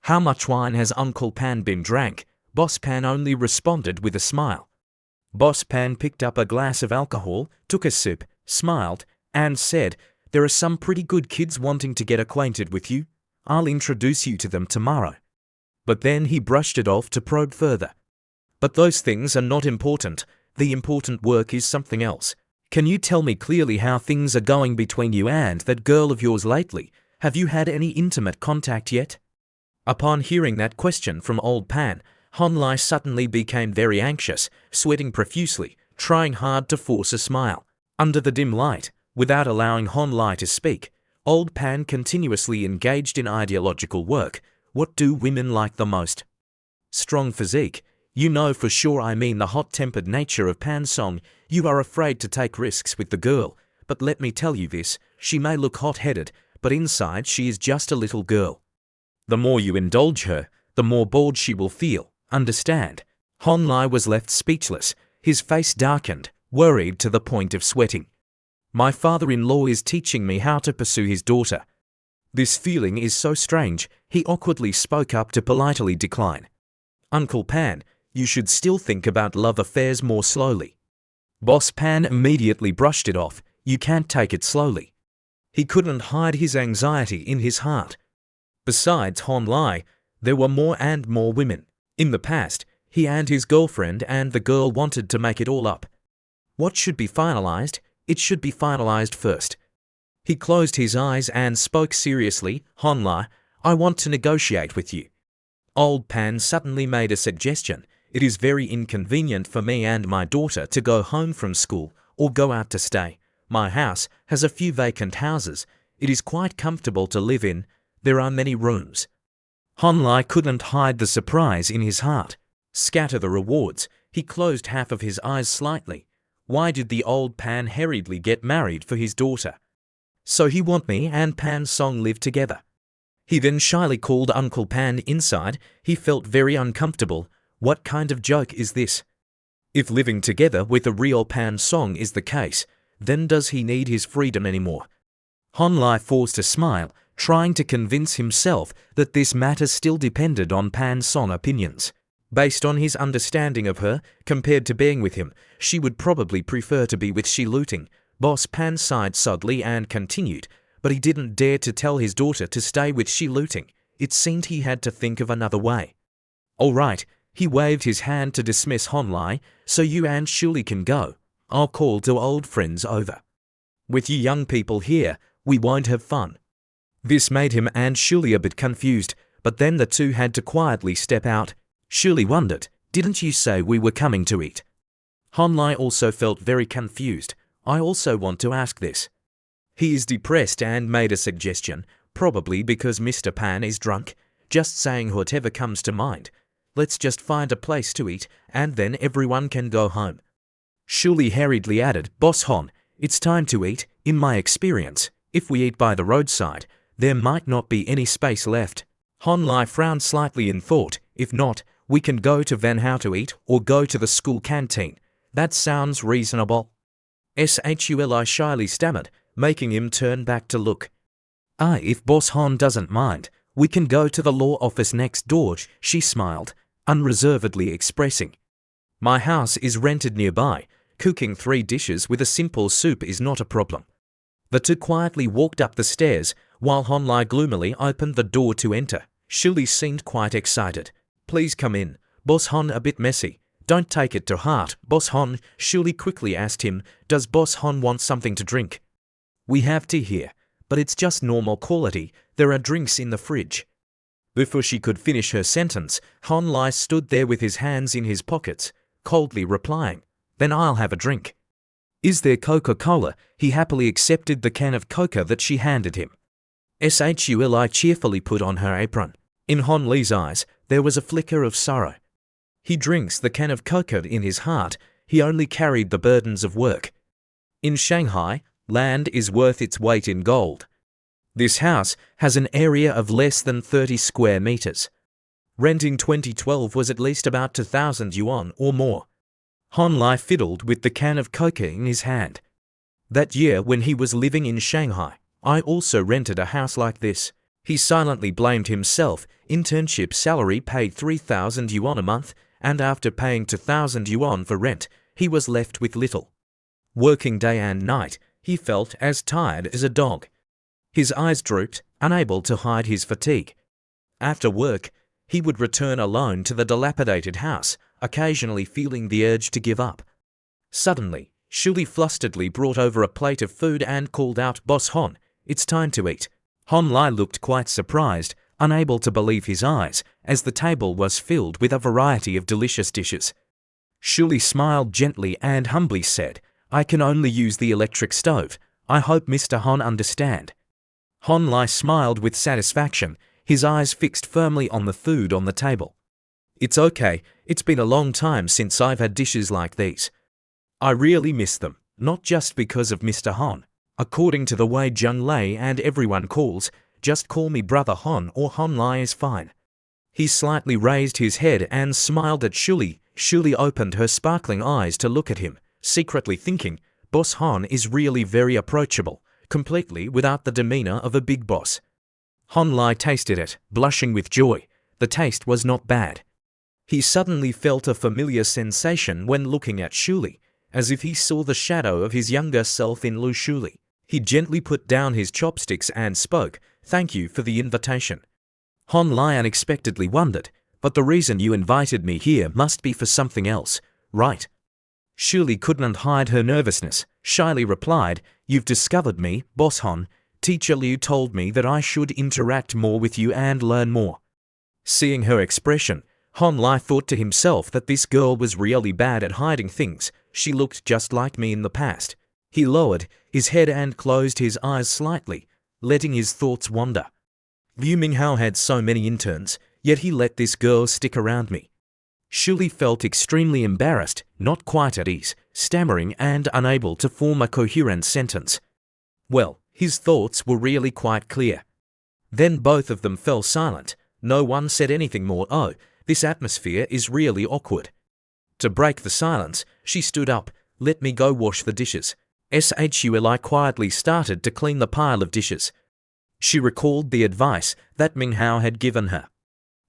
How much wine has Uncle Pan been drank? Boss Pan only responded with a smile. Boss Pan picked up a glass of alcohol, took a sip, smiled, and said, there are some pretty good kids wanting to get acquainted with you. I'll introduce you to them tomorrow. But then he brushed it off to probe further. But those things are not important. The important work is something else. Can you tell me clearly how things are going between you and that girl of yours lately? Have you had any intimate contact yet? Upon hearing that question from old Pan, Hon Lai suddenly became very anxious, sweating profusely, trying hard to force a smile. Under the dim light, without allowing Hon Lai to speak, old Pan continuously engaged in ideological work. What do women like the most? Strong physique. You know for sure I mean the hot-tempered nature of Pan's song. You are afraid to take risks with the girl, but let me tell you this, she may look hot-headed, but inside she is just a little girl. The more you indulge her, the more bored she will feel, understand? Hon Lai was left speechless, his face darkened, worried to the point of sweating. My father-in-law is teaching me how to pursue his daughter. This feeling is so strange, he awkwardly spoke up to politely decline. Uncle Pan, you should still think about love affairs more slowly. Boss Pan immediately brushed it off, you can't take it slowly. He couldn't hide his anxiety in his heart. Besides Hon Lai, there were more and more women. In the past, he and his girlfriend and the girl wanted to make it all up. What should be finalized? It should be finalized first. He closed his eyes and spoke seriously. Hon Lai, I want to negotiate with you. Old Pan suddenly made a suggestion. It is very inconvenient for me and my daughter to go home from school or go out to stay. My house has a few vacant houses. It is quite comfortable to live in. There are many rooms. Hon Lai couldn't hide the surprise in his heart. Scatter the rewards. He closed half of his eyes slightly. Why did the old Pan hurriedly get married for his daughter? So he want me and Pan Song live together. He then shyly called Uncle Pan inside. He felt very uncomfortable. What kind of joke is this? If living together with a real Pan Song is the case, then does he need his freedom anymore? Hon Lai forced a smile, trying to convince himself that this matter still depended on Pan Song opinions. Based on his understanding of her, compared to being with him, she would probably prefer to be with Shi Luting. Boss Pan sighed sadly and continued, but he didn't dare to tell his daughter to stay with Shi Luting. It seemed he had to think of another way. All right, he waved his hand to dismiss Hon Lai, so you and Shuli can go. I'll call two old friends over. With you young people here, we won't have fun. This made him and Shuli a bit confused, but then the two had to quietly step out. Shuli wondered, didn't you say we were coming to eat? Hon Lai also felt very confused. I also want to ask this. He is depressed and made a suggestion, probably because Mr. Pan is drunk, just saying whatever comes to mind. Let's just find a place to eat, and then everyone can go home. Shuli hurriedly added, Boss Hon, it's time to eat. In my experience, if we eat by the roadside, there might not be any space left. Hon Lai frowned slightly in thought. If not, we can go to Van Hao to eat or go to the school canteen. That sounds reasonable. Shuli shyly stammered, making him turn back to look. If Boss Hon doesn't mind, we can go to the law office next door, she smiled, unreservedly expressing. My house is rented nearby. Cooking 3 dishes with a simple soup is not a problem. The two quietly walked up the stairs, while Hon Lai gloomily opened the door to enter. Shuli seemed quite excited. Please come in. Boss Hon a bit messy. Don't take it to heart, Boss Hon. Shuli quickly asked him, does Boss Hon want something to drink? We have tea here, but it's just normal quality. There are drinks in the fridge. Before she could finish her sentence, Hon Lai stood there with his hands in his pockets, coldly replying, then I'll have a drink. Is there Coca-Cola? He happily accepted the can of Coca that she handed him. Shuli cheerfully put on her apron. In Hon Lai's eyes, there was a flicker of sorrow. He drinks the can of Coca in his heart. He only carried the burdens of work. In Shanghai, land is worth its weight in gold. This house has an area of less than 30 square meters. Rent in 2012 was at least about 2,000 yuan or more. Hon Lai fiddled with the can of Coca in his hand. That year when he was living in Shanghai, I also rented a house like this. He silently blamed himself. Internship salary paid 3,000 yuan a month, and after paying 2,000 yuan for rent, he was left with little. Working day and night, he felt as tired as a dog. His eyes drooped, unable to hide his fatigue. After work, he would return alone to the dilapidated house, occasionally feeling the urge to give up. Suddenly, Shuli flusteredly brought over a plate of food and called out, Boss Hon, it's time to eat. Hon Lai looked quite surprised. unable to believe his eyes, as the table was filled with a variety of delicious dishes. Shuli smiled gently and humbly said, "I can only use the electric stove. I hope Mr. Hon understand." Hon Lai smiled with satisfaction, his eyes fixed firmly on the food on the table. "It's okay, it's been a long time since I've had dishes like these. I really miss them, not just because of Mr. Hon. According to the way Jung Lei and everyone calls, just call me Brother Hon or Hon Lai is fine." He slightly raised his head and smiled at Shuli. Shuli opened her sparkling eyes to look at him, secretly thinking, Boss Hon is really very approachable, completely without the demeanor of a big boss. Hon Lai tasted it, blushing with joy. The taste was not bad. He suddenly felt a familiar sensation when looking at Shuli, as if he saw the shadow of his younger self in Lu Shuli. He gently put down his chopsticks and spoke, "Thank you for the invitation." Hon Lai unexpectedly wondered, "But the reason you invited me here must be for something else, right?" Shuli couldn't hide her nervousness, shyly replied, "You've discovered me, Boss Hon. Teacher Liu told me that I should interact more with you and learn more." Seeing her expression, Hon Lai thought to himself that this girl was really bad at hiding things. She looked just like me in the past. He lowered his head and closed his eyes slightly, letting his thoughts wander. Liu Minghao had so many interns, yet he let this girl stick around me. Shuli felt extremely embarrassed, not quite at ease, stammering and unable to form a coherent sentence. Well, his thoughts were really quite clear. Then both of them fell silent. No one said anything more. "Oh, this atmosphere is really awkward." To break the silence, she stood up. "Let me go wash the dishes." Shuli quietly started to clean the pile of dishes. She recalled the advice that Minghao had given her.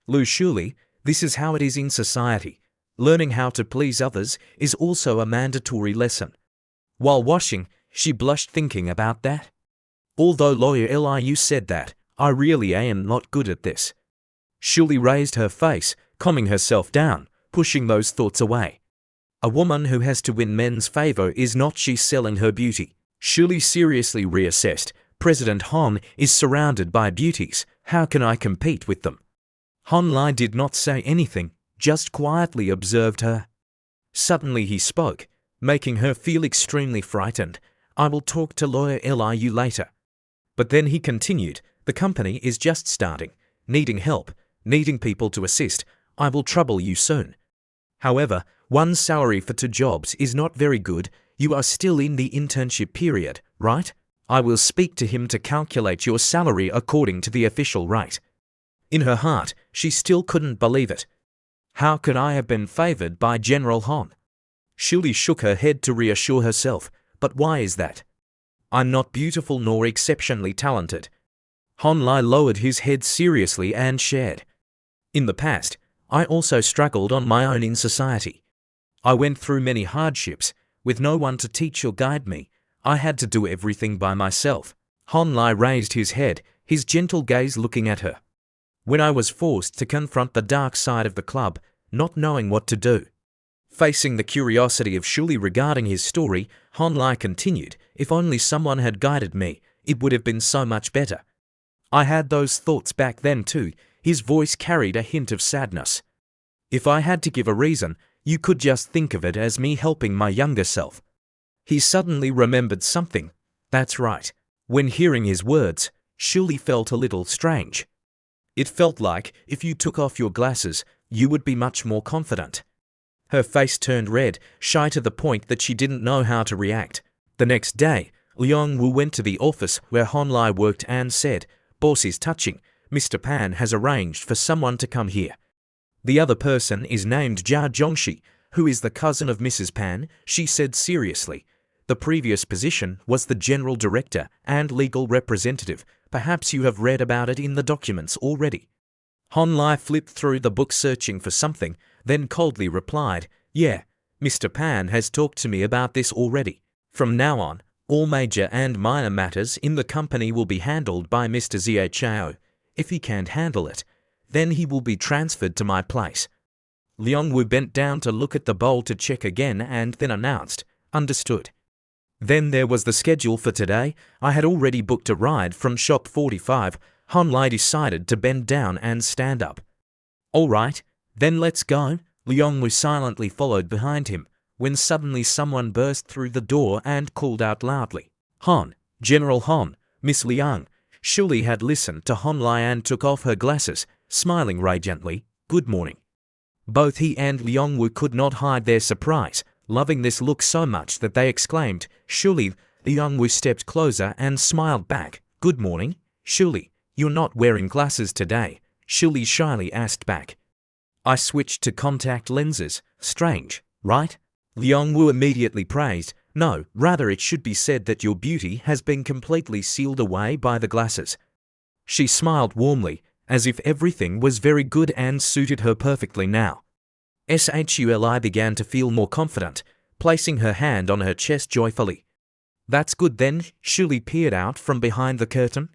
"Lu Shuli, this is how it is in society. Learning how to please others is also a mandatory lesson." While washing, she blushed thinking about that. "Although Lawyer Liu said that, I really am not good at this." Shuli raised her face, calming herself down, pushing those thoughts away. A woman who has to win men's favor is not she selling her beauty. Shuli seriously reassessed. President Hon is surrounded by beauties. How can I compete with them? Hon Lai did not say anything, just quietly observed her. Suddenly he spoke, making her feel extremely frightened. "I will talk to Lawyer Liu later." But then he continued, "The company is just starting, needing help, needing people to assist. I will trouble you soon. However, one salary for 2 jobs is not very good. You are still in the internship period, right? I will speak to him to calculate your salary according to the official rate." In her heart, she still couldn't believe it. How could I have been favored by General Hon? Shuli shook her head to reassure herself. "But why is that? I'm not beautiful nor exceptionally talented." Hon Lai lowered his head seriously and shared. "In the past, I also struggled on my own in society. I went through many hardships, with no one to teach or guide me. I had to do everything by myself." Hon Lai raised his head, his gentle gaze looking at her. "When I was forced to confront the dark side of the club, not knowing what to do." Facing the curiosity of Shuli regarding his story, Hon Lai continued, "If only someone had guided me, it would have been so much better." "I had those thoughts back then too." His voice carried a hint of sadness. "If I had to give a reason, you could just think of it as me helping my younger self." He suddenly remembered something. That's right. When hearing his words, Shuli felt a little strange. It felt like, if you took off your glasses, you would be much more confident. Her face turned red, shy to the point that she didn't know how to react. The next day, Liang Wu went to the office where Hon Lai worked and said, "Boss is touching. Mr. Pan has arranged for someone to come here. The other person is named Jia Zhongxi, who is the cousin of Mrs. Pan," she said seriously. "The previous position was the general director and legal representative. Perhaps you have read about it in the documents already." Hon Lai flipped through the book searching for something, then coldly replied, "Yeah, Mr. Pan has talked to me about this already. From now on, all major and minor matters in the company will be handled by Mr. Zhe Chao. If he can't handle it, then he will be transferred to my place." Liang Wu bent down to look at the bowl to check again and then announced, "Understood." Then there was the schedule for today. I had already booked a ride from Shop 45. Han Lai decided to bend down and stand up. All right, then let's go. Liang Wu silently followed behind him, when suddenly someone burst through the door and called out loudly, "Han, General Han, Miss Liang." Shuli had listened to Han Lai and took off her glasses, smiling radiantly. "Good morning." Both he and Liang Wu could not hide their surprise, loving this look so much that they exclaimed, "Shuli." Liang Wu stepped closer and smiled back. "Good morning, Shuli. You're not wearing glasses today," Shuli shyly asked back. "I switched to contact lenses. Strange, right?" Liang Wu immediately praised. "No, rather it should be said that your beauty has been completely sealed away by the glasses." She smiled warmly, as if everything was very good and suited her perfectly now. Shuli began to feel more confident, placing her hand on her chest joyfully. "That's good then." Shuli peered out from behind the curtain.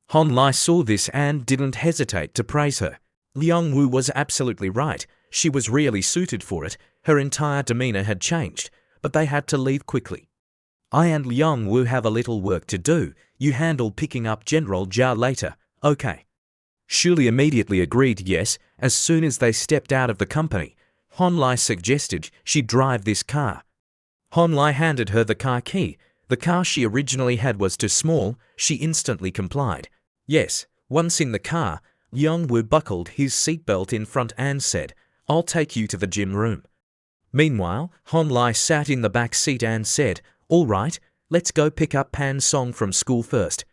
Han Lai saw this and didn't hesitate to praise her. Liang Wu was absolutely right. She was really suited for it. Her entire demeanor had changed, but they had to leave quickly. "I and Liang Wu have a little work to do. You handle picking up General Jia later, okay?" Shuli immediately agreed yes. As soon as they stepped out of the company, Han Lai suggested she drive this car. Han Lai handed her the car key. The car she originally had was too small. She instantly complied. Yes, once in the car, Liang Wu buckled his seatbelt in front and said, "I'll take you to the gym room." Meanwhile, Han Lai sat in the back seat and said, "All right, let's go pick up Pan Song from school first."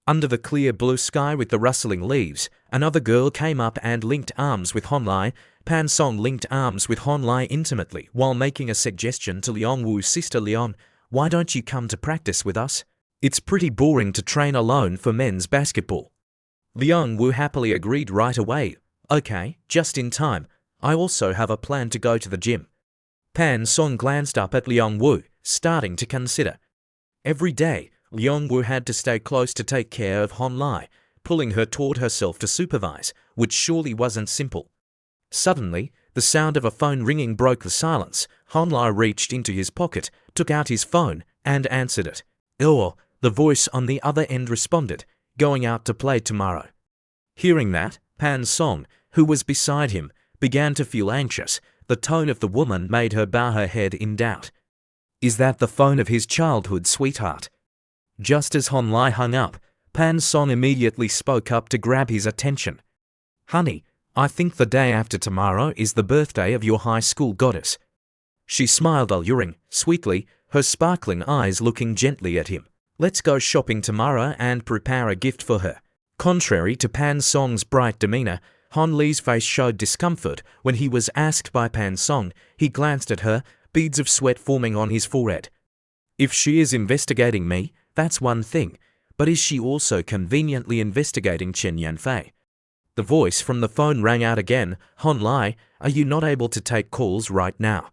Under the clear blue sky with the rustling leaves, another girl came up and linked arms with Han Lai. Pan Song linked arms with Han Lai intimately while making a suggestion to Liang Wu's sister Leon. "Why don't you come to practice with us? It's pretty boring to train alone for men's basketball." Liang Wu happily agreed right away. "Okay, just in time. I also have a plan to go to the gym." Pan Song glanced up at Liang Wu, starting to consider. Every day, Liang Wu had to stay close to take care of Han Lai, pulling her toward herself to supervise, which surely wasn't simple. Suddenly, the sound of a phone ringing broke the silence. Han Lai reached into his pocket, took out his phone, and answered it. "Oh," the voice on the other end responded, "Going out to play tomorrow." Hearing that, Pan Song, who was beside him, began to feel anxious. The tone of the woman made her bow her head in doubt. Is that the phone of his childhood sweetheart? Just as Han Lai hung up, Pan Song immediately spoke up to grab his attention. "Honey, I think the day after tomorrow is the birthday of your high school goddess." She smiled alluring, sweetly, her sparkling eyes looking gently at him. "Let's go shopping tomorrow and prepare a gift for her." Contrary to Pan Song's bright demeanor, Han Li's face showed discomfort when he was asked by Pan Song. He glanced at her, beads of sweat forming on his forehead. "If she is investigating me, that's one thing, but is she also conveniently investigating Chen Yanfei?" The voice from the phone rang out again. "Han Lai, are you not able to take calls right now?"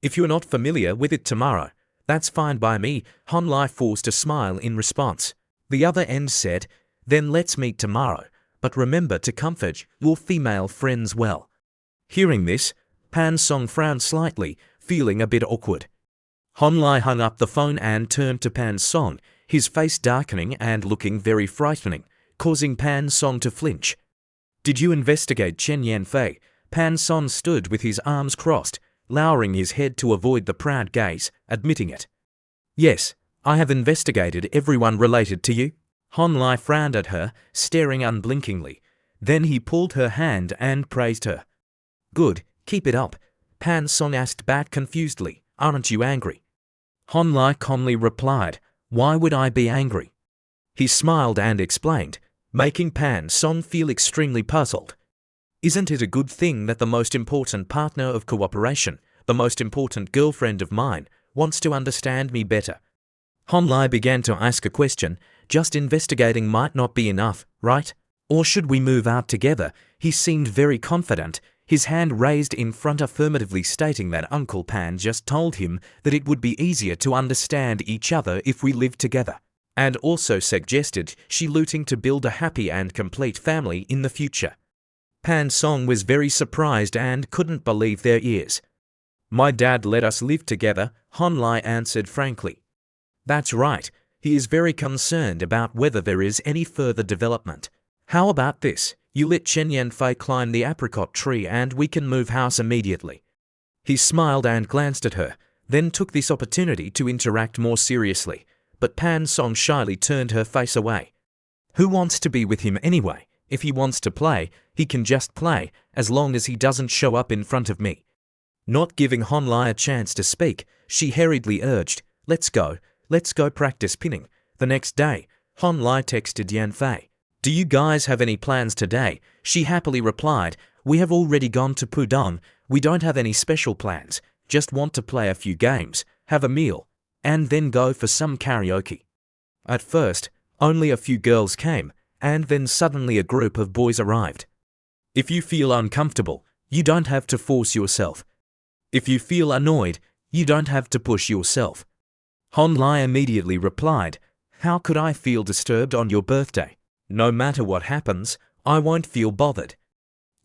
"If you're not familiar with it tomorrow, that's fine by me." Han Lai forced a smile in response. The other end said, "Then let's meet tomorrow, but remember to comfort your female friends well." Hearing this, Pan Song frowned slightly, feeling a bit awkward. Han Lai hung up the phone and turned to Pan Song, his face darkening and looking very frightening, causing Pan Song to flinch. "Did you investigate Chen Yanfei?" Pan Song stood with his arms crossed, lowering his head to avoid the proud gaze, admitting it. "Yes, I have investigated everyone related to you." Han Lai frowned at her, staring unblinkingly. Then he pulled her hand and praised her. "Good, keep it up." Pan Song asked back confusedly, "Aren't you angry?" Han Lai calmly replied, "Why would I be angry?" He smiled and explained, making Pan Song feel extremely puzzled. "Isn't it a good thing that the most important partner of cooperation, the most important girlfriend of mine, wants to understand me better?" Han Lai began to ask a question. Just investigating might not be enough, right? Or should we move out together? He seemed very confident, his hand raised in front affirmatively stating that Uncle Pan just told him that it would be easier to understand each other if we lived together, and also suggested she looting to build a happy and complete family in the future. Pan Song was very surprised and couldn't believe their ears. "My dad let us live together," Han Lai answered frankly. "That's right. He is very concerned about whether there is any further development. How about this? You let Chen Yanfei climb the apricot tree and we can move house immediately. He smiled and glanced at her, then took this opportunity to interact more seriously, but Pan Song shyly turned her face away. Who wants to be with him anyway? If he wants to play, he can just play, as long as he doesn't show up in front of me. Not giving Hon Lai a chance to speak, she hurriedly urged, let's go practice pinning. The next day, Hon Lai texted Yanfei. Do you guys have any plans today? She happily replied, we have already gone to Pudong. We don't have any special plans, just want to play a few games, have a meal, and then go for some karaoke. At first, only a few girls came, and then suddenly a group of boys arrived. If you feel uncomfortable, you don't have to force yourself. If you feel annoyed, you don't have to push yourself. Hon Lai immediately replied, how could I feel disturbed on your birthday? No matter what happens, I won't feel bothered.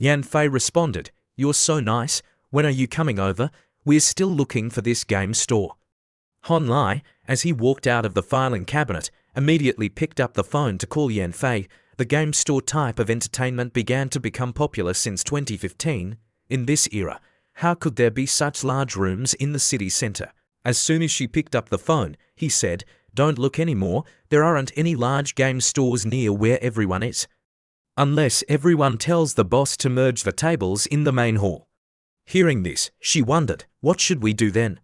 Yanfei responded, you're so nice, when are you coming over? We're still looking for this game store. Hon Lai, as he walked out of the filing cabinet, immediately picked up the phone to call Yanfei. The game store type of entertainment began to become popular since 2015. In this era, how could there be such large rooms in the city center? As soon as she picked up the phone, he said, don't look anymore, there aren't any large game stores near where everyone is. Unless everyone tells the boss to merge the tables in the main hall. Hearing this, she wondered, what should we do then?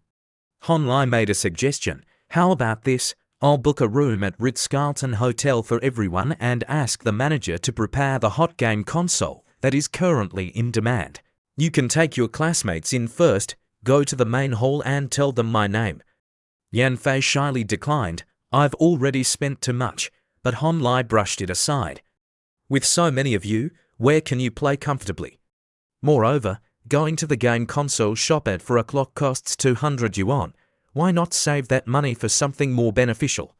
Hon Lai made a suggestion. How about this? I'll book a room at Ritz-Carlton Hotel for everyone and ask the manager to prepare the hot game console that is currently in demand. You can take your classmates in first, go to the main hall and tell them my name. Yanfei shyly declined. I've already spent too much, but Hon Lai brushed it aside. With so many of you, where can you play comfortably? Moreover, going to the game console shop at 4 o'clock costs 200 yuan. Why not save that money for something more beneficial?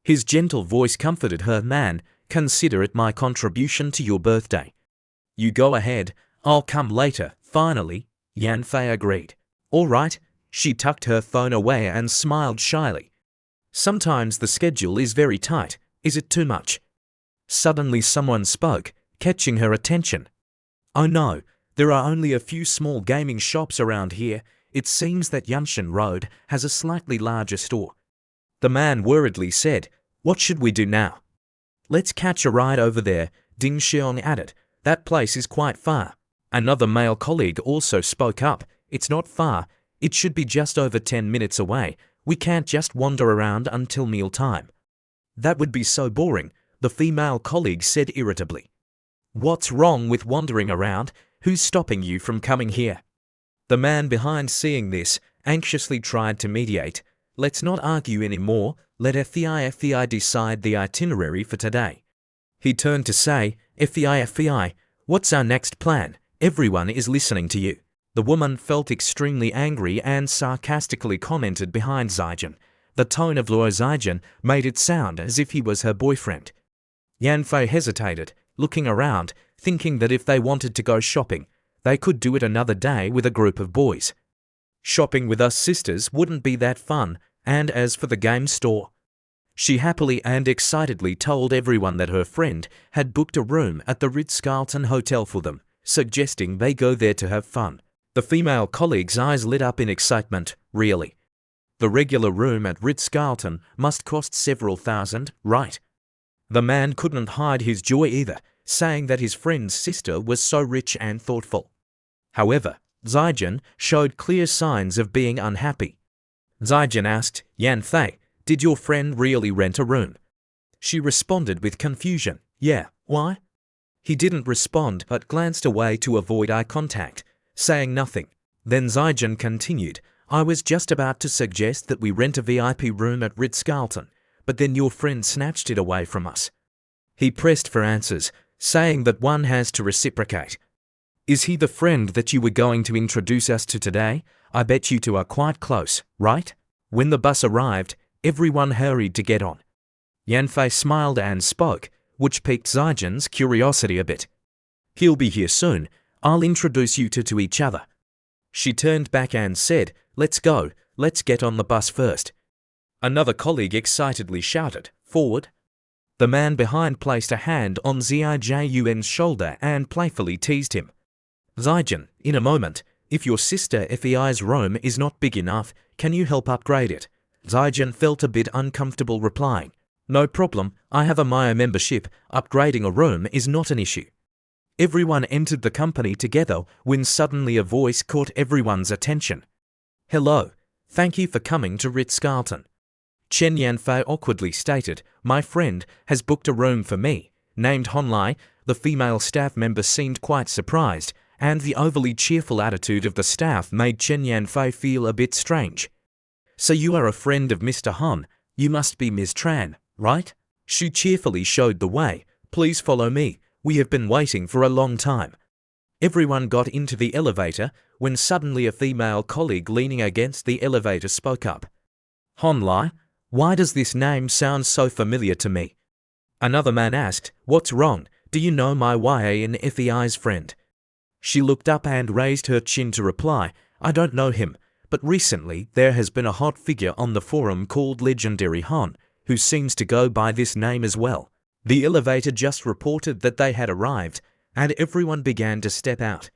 His gentle voice comforted her. Man, consider it my contribution to your birthday. You go ahead, I'll come later. Finally, Yanfei agreed. All right. She tucked her phone away and smiled shyly. Sometimes the schedule is very tight. Is it too much? Suddenly someone spoke, catching her attention. Oh no, there are only a few small gaming shops around here. It seems that Yanshan Road has a slightly larger store. The man worriedly said, what should we do now? Let's catch a ride over there, Ding Xiong added. That place is quite far. Another male colleague also spoke up. It's not far. It should be just over 10 minutes away. We can't just wander around until mealtime. That would be so boring, the female colleague said irritably. What's wrong with wandering around? Who's stopping you from coming here? The man behind, seeing this, anxiously tried to mediate. Let's not argue anymore. Let FEI decide the itinerary for today. He turned to say, FEI, what's our next plan? Everyone is listening to you. The woman felt extremely angry and sarcastically commented behind Zijin. The tone of Luo Zijin made it sound as if he was her boyfriend. Yanfei hesitated, looking around, thinking that if they wanted to go shopping, they could do it another day with a group of boys. Shopping with us sisters wouldn't be that fun, and as for the game store, she happily and excitedly told everyone that her friend had booked a room at the Ritz-Carlton Hotel for them, suggesting they go there to have fun. The female colleague's eyes lit up in excitement. Really? The regular room at Ritz-Carlton must cost several thousand, right? The man couldn't hide his joy either, saying that his friend's sister was so rich and thoughtful. However, Zijin showed clear signs of being unhappy. Zijin asked, Yanfei, did your friend really rent a room? She responded with confusion. Yeah, why? He didn't respond but glanced away to avoid eye contact, saying nothing. Then Zijin continued, I was just about to suggest that we rent a VIP room at Ritz-Carlton, but then your friend snatched it away from us. He pressed for answers, saying that one has to reciprocate. Is he the friend that you were going to introduce us to today? I bet you two are quite close, right? When the bus arrived, everyone hurried to get on. Yanfei smiled and spoke, which piqued Zijin's curiosity a bit. He'll be here soon. I'll introduce you two to each other. She turned back and said, let's go, let's get on the bus first. Another colleague excitedly shouted, "Forward!" The man behind placed a hand on Zijun's shoulder and playfully teased him. "Zijun, in a moment, if your sister Fei's room is not big enough, can you help upgrade it?" Zijun felt a bit uncomfortable replying, "No problem, I have a Maya membership, upgrading a room is not an issue." Everyone entered the company together when suddenly a voice caught everyone's attention. "Hello, thank you for coming to Ritz-Carlton." Chen Yanfei awkwardly stated, "My friend has booked a room for me." Named Honlai, the female staff member seemed quite surprised, and the overly cheerful attitude of the staff made Chen Yanfei feel a bit strange. "So you are a friend of Mr. Han, you must be Ms. Tran, right?" She cheerfully showed the way. "Please follow me, we have been waiting for a long time." Everyone got into the elevator when suddenly a female colleague leaning against the elevator spoke up. "Honlai, why does this name sound so familiar to me?" Another man asked, "What's wrong? Do you know my YA and FEI's friend?" She looked up and raised her chin to reply, "I don't know him, but recently there has been a hot figure on the forum called Legendary Han, who seems to go by this name as well." The elevator just reported that they had arrived, and everyone began to step out.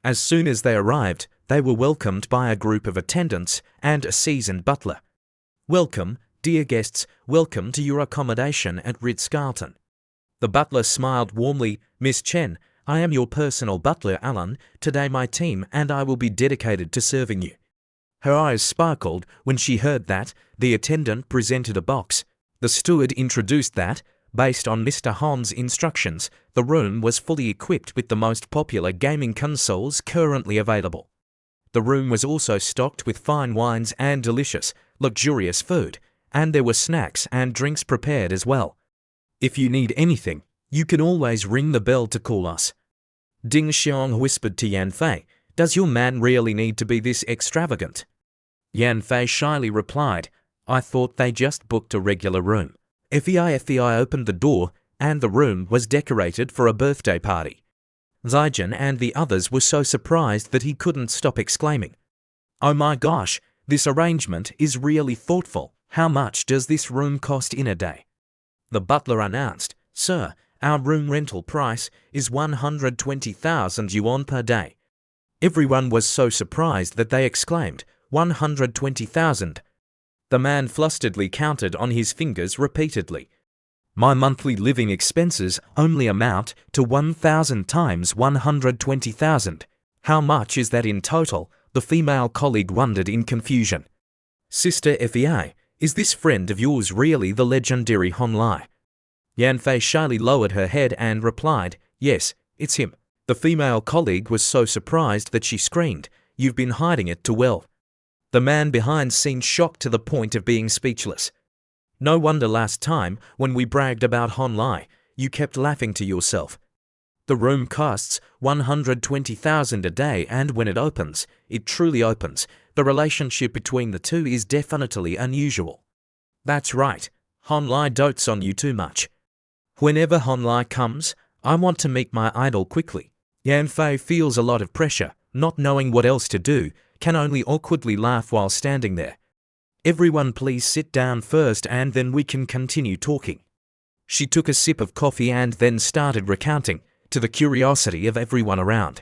As soon as they arrived, they were welcomed by a group of attendants and a seasoned butler. "Welcome, dear guests, welcome to your accommodation at Ritz-Carlton." The butler smiled warmly, "Miss Chen, I am your personal butler, Alan. Today my team and I will be dedicated to serving you." Her eyes sparkled when she heard that. The attendant presented a box. The steward introduced that, based on Mr. Han's instructions, the room was fully equipped with the most popular gaming consoles currently available. The room was also stocked with fine wines and delicious, luxurious food, and there were snacks and drinks prepared as well. "If you need anything, you can always ring the bell to call us." Ding Xiong whispered to Yanfei, "Does your man really need to be this extravagant?" Yanfei shyly replied, "I thought they just booked a regular room." Fei opened the door, and the room was decorated for a birthday party. Zijun and the others were so surprised that he couldn't stop exclaiming, "Oh my gosh, this arrangement is really thoughtful. How much does this room cost in a day?" The butler announced, "Sir, our room rental price is 120,000 yuan per day." Everyone was so surprised that they exclaimed, 120,000. The man flusteredly counted on his fingers repeatedly. "My monthly living expenses only amount to 1,000 times 120,000. How much is that in total?" The female colleague wondered in confusion. "Sister Fei, is this friend of yours really the legendary Honlai?" Yanfei shyly lowered her head and replied, "Yes, it's him." The female colleague was so surprised that she screamed, "You've been hiding it too well." The man behind seemed shocked to the point of being speechless. "No wonder last time, when we bragged about Honlai, you kept laughing to yourself. The room costs 120,000 a day, and when it opens, it truly opens. The relationship between the two is definitely unusual." "That's right, Honlai dotes on you too much. Whenever Honlai comes, I want to meet my idol quickly." Yanfei feels a lot of pressure, not knowing what else to do, can only awkwardly laugh while standing there. "Everyone please sit down first and then we can continue talking." She took a sip of coffee and then started recounting, to the curiosity of everyone around.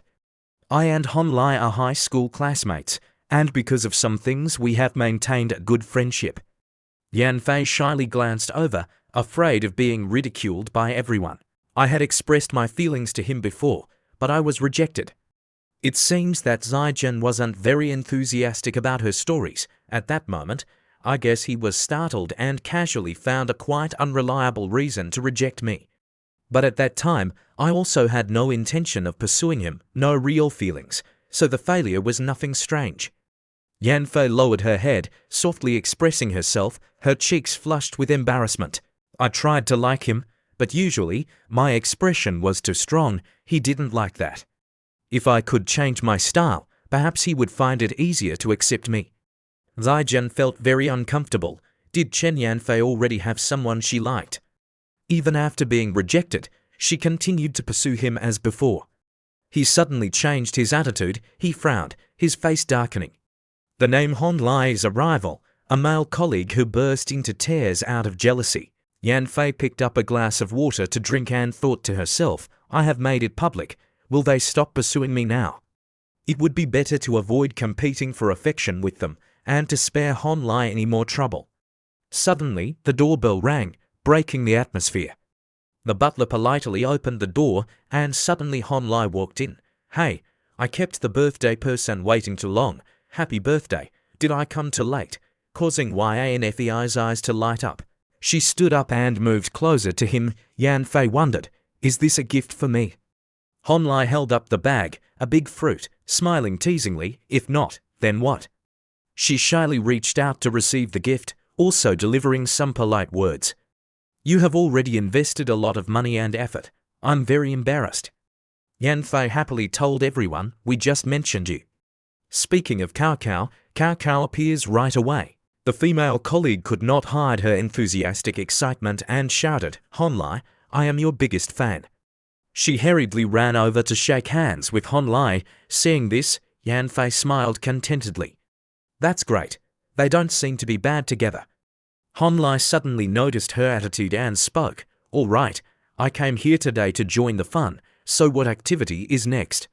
"I and Honlai are high school classmates, and because of some things we have maintained a good friendship." Yanfei shyly glanced over, afraid of being ridiculed by everyone. "I had expressed my feelings to him before, but I was rejected." It seems that Zijun wasn't very enthusiastic about her stories. At that moment, I guess he was startled and casually found a quite unreliable reason to reject me. But at that time, I also had no intention of pursuing him, no real feelings, so the failure was nothing strange. Yanfei lowered her head, softly expressing herself, her cheeks flushed with embarrassment. "I tried to like him, but usually my expression was too strong. He didn't like that. If I could change my style, perhaps he would find it easier to accept me." Zijun felt very uncomfortable. Did Chen Yanfei already have someone she liked? Even after being rejected, she continued to pursue him as before. He suddenly changed his attitude. He frowned, his face darkening. "The name Honlai's arrival, a male colleague who burst into tears out of jealousy. Yan Fei picked up a glass of water to drink and thought to herself, I have made it public. Will they stop pursuing me now? It would be better to avoid competing for affection with them and to spare Hon Lai any more trouble. Suddenly, the doorbell rang, breaking the atmosphere. The butler politely opened the door and suddenly Hon Lai walked in. Hey, I kept the birthday person waiting too long. Happy birthday. Did I come too late? Causing Yanfei's eyes to light up. She stood up and moved closer to him. Yan Fei wondered, is this a gift for me? Hon Lai held up the bag, a big fruit, smiling teasingly, if not, then what? She shyly reached out to receive the gift, also delivering some polite words. You have already invested a lot of money and effort. I'm very embarrassed. Yan Fei happily told everyone, we just mentioned you. Speaking of Cao Cao appears right away. The female colleague could not hide her enthusiastic excitement and shouted, Hon Lai, I am your biggest fan. She hurriedly ran over to shake hands with Hon Lai. Seeing this, Yan Fei smiled contentedly. That's great. They don't seem to be bad together. Hon Lai suddenly noticed her attitude and spoke, all right, I came here today to join the fun, so what activity is next?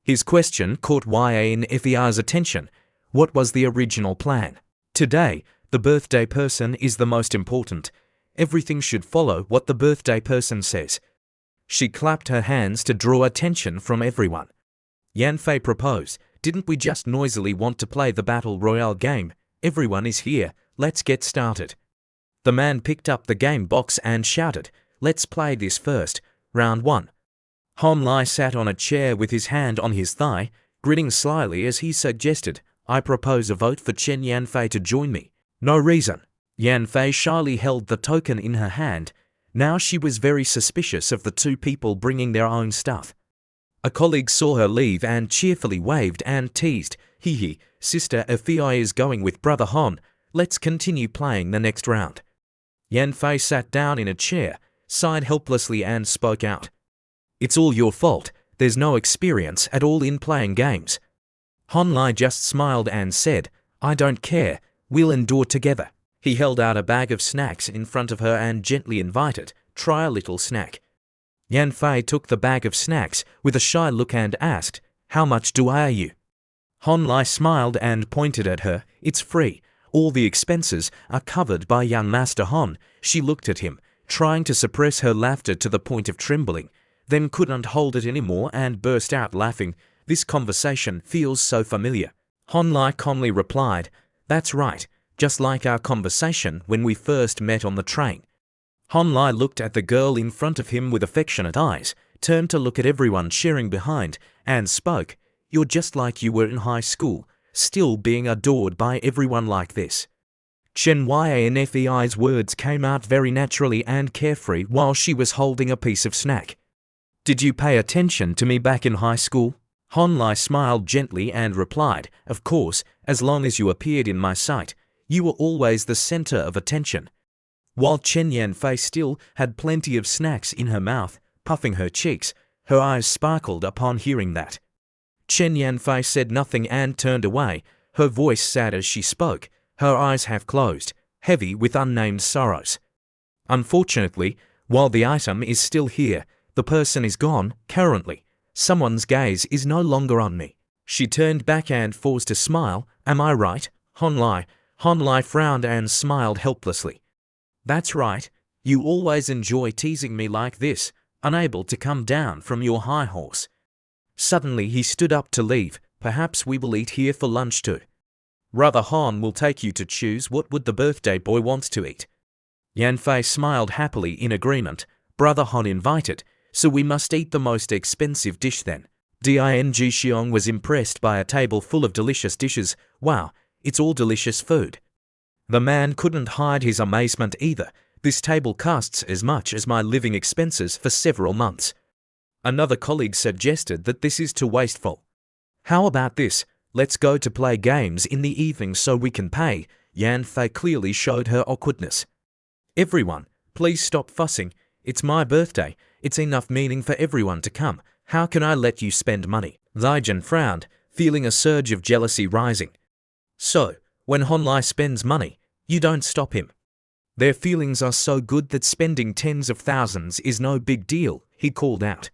His question caught Yanfei's attention. What was the original plan? Today, the birthday person is the most important. Everything should follow what the birthday person says. She clapped her hands to draw attention from everyone. Yan Fei proposed, didn't we just noisily want to play the Battle Royale game? Everyone is here, let's get started. The man picked up the game box and shouted, let's play this first, round 1. Hon Lai sat on a chair with his hand on his thigh, grinning slyly as he suggested, I propose a vote for Chen Yanfei to join me. No reason. Yan Fei shyly held the token in her hand. Now she was very suspicious of the two people bringing their own stuff. A colleague saw her leave and cheerfully waved and teased, hee, Sister Fei is going with Brother Hon. Let's continue playing the next round. Yan Fei sat down in a chair, sighed helplessly and spoke out. It's all your fault. There's no experience at all in playing games. Hon Lai just smiled and said, I don't care, we'll endure together. He held out a bag of snacks in front of her and gently invited, try a little snack. Yan Fei took the bag of snacks with a shy look and asked, how much do I owe you? Hon Lai smiled and pointed at her, it's free. All the expenses are covered by young Master Hon. She looked at him, trying to suppress her laughter to the point of trembling, then couldn't hold it anymore and burst out laughing. This conversation feels so familiar. Hon Lai calmly replied, that's right, just like our conversation when we first met on the train. Hon Lai looked at the girl in front of him with affectionate eyes, turned to look at everyone cheering behind, and spoke, you're just like you were in high school, still being adored by everyone like this. Chen Yanfei's words came out very naturally and carefree while she was holding a piece of snack. Did you pay attention to me back in high school? Hon Lai smiled gently and replied, of course, as long as you appeared in my sight, you were always the center of attention. While Chen Yanfei still had plenty of snacks in her mouth, puffing her cheeks, her eyes sparkled upon hearing that. Chen Yanfei said nothing and turned away, her voice sad as she spoke, her eyes half closed, heavy with unnamed sorrows. Unfortunately, while the item is still here, the person is gone, currently. Someone's gaze is no longer on me. She turned back and forced a smile, am I right, Hon Lai? Hon Lai frowned and smiled helplessly. That's right, you always enjoy teasing me like this, unable to come down from your high horse. Suddenly he stood up to leave, perhaps we will eat here for lunch too. Brother Hon will take you to choose what would the birthday boy wants to eat. Yan Fei smiled happily in agreement, Brother Hon invited, so we must eat the most expensive dish then. Ding Xiong was impressed by a table full of delicious dishes. Wow, it's all delicious food. The man couldn't hide his amazement either. This table costs as much as my living expenses for several months. Another colleague suggested that this is too wasteful. How about this? Let's go to play games in the evening so we can pay. Yan Fei clearly showed her awkwardness. Everyone, please stop fussing. It's my birthday. It's enough meaning for everyone to come. How can I let you spend money? Zaijian frowned, feeling a surge of jealousy rising. So, When Hon Lai spends money, you don't stop him. Their feelings are so good that spending tens of thousands is no big deal, he called out.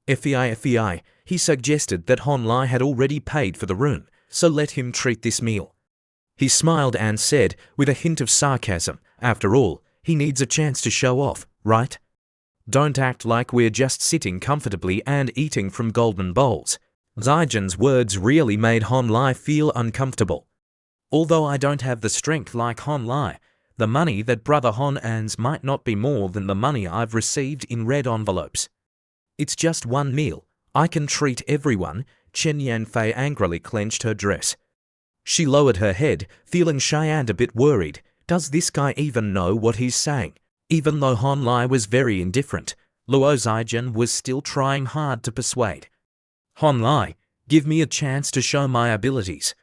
FEI, he suggested that Hon Lai had already paid for the room, so let him treat this meal. He smiled and said, with a hint of sarcasm, after all, he needs a chance to show off, right? Don't act like we're just sitting comfortably and eating from golden bowls. Zaijian's words really made Hon Lai feel uncomfortable. Although I don't have the strength like Hon Lai, the money that Brother Hon earns might not be more than the money I've received in red envelopes. It's just one meal. I can treat everyone. Chen Yanfei angrily clenched her dress. She lowered her head, feeling shy and a bit worried. Does this guy even know what he's saying? Even though Hon Lai was very indifferent, Luo Zaijian was still trying hard to persuade. Hon Lai, give me a chance to show my abilities.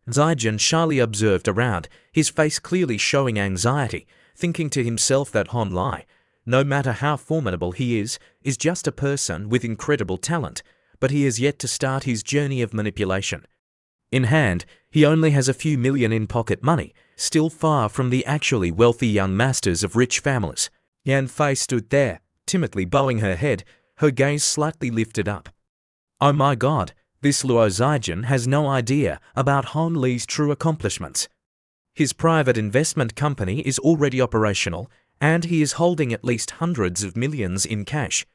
Zaijian shyly observed around, his face clearly showing anxiety, thinking to himself that Hon Lai, no matter how formidable he is just a person with incredible talent, but he has yet to start his journey of manipulation. In hand, he only has a few million in pocket money, still far from the actually wealthy young masters of rich families. Yan Fei stood there, timidly bowing her head, her gaze slightly lifted up. Oh my God, this Luo Zaijian has no idea about Hon Li's true accomplishments. His private investment company is already operational, and he is holding at least hundreds of millions in cash.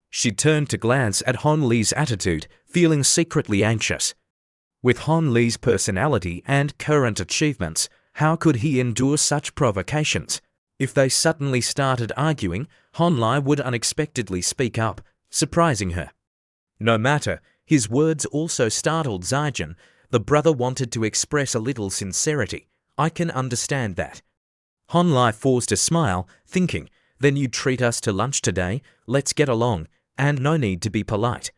She turned to glance at Hon Li's attitude, feeling secretly anxious. With Hon Li's personality and current achievements, how could he endure such provocations? If they suddenly started arguing, Hon Lai would unexpectedly speak up, surprising her. No matter, his words also startled Zaijian. The brother wanted to express a little sincerity. I can understand that. Hon Lai forced a smile, thinking, then you'd treat us to lunch today, let's get along, and no need to be polite.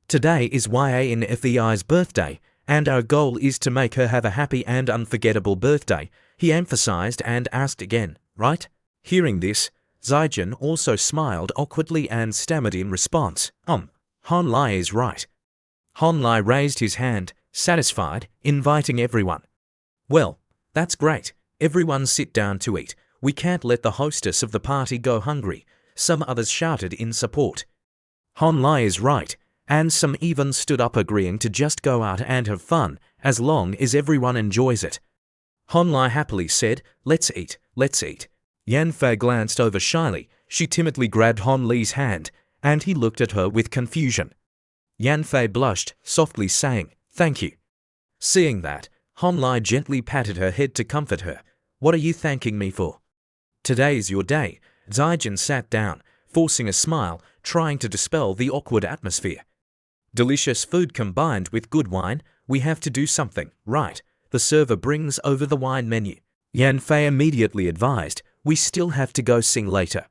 Today is YANFEI's birthday, and our goal is to make her have a happy and unforgettable birthday, he emphasized and asked again, right? Hearing this, Zaijian also smiled awkwardly and stammered in response, Hon Lai is right. Hon Lai raised his hand, satisfied, inviting everyone. Well, that's great. Everyone sit down to eat. We can't let the hostess of the party go hungry, some others shouted in support. Hon Lai is right, and some even stood up agreeing to just go out and have fun, as long as everyone enjoys it. Hon Lai happily said, let's eat, let's eat. Yan Fei glanced over shyly. She timidly grabbed Hon Li's hand, and he looked at her with confusion. Yan Fei blushed, softly saying, thank you. Seeing that, Hon Lai gently patted her head to comfort her. What are you thanking me for? Today's your day. Zaijian sat down, forcing a smile, trying to dispel the awkward atmosphere. Delicious food combined with good wine, we have to do something, right? The server brings over the wine menu. Yan Fei immediately advised, we still have to go sing later.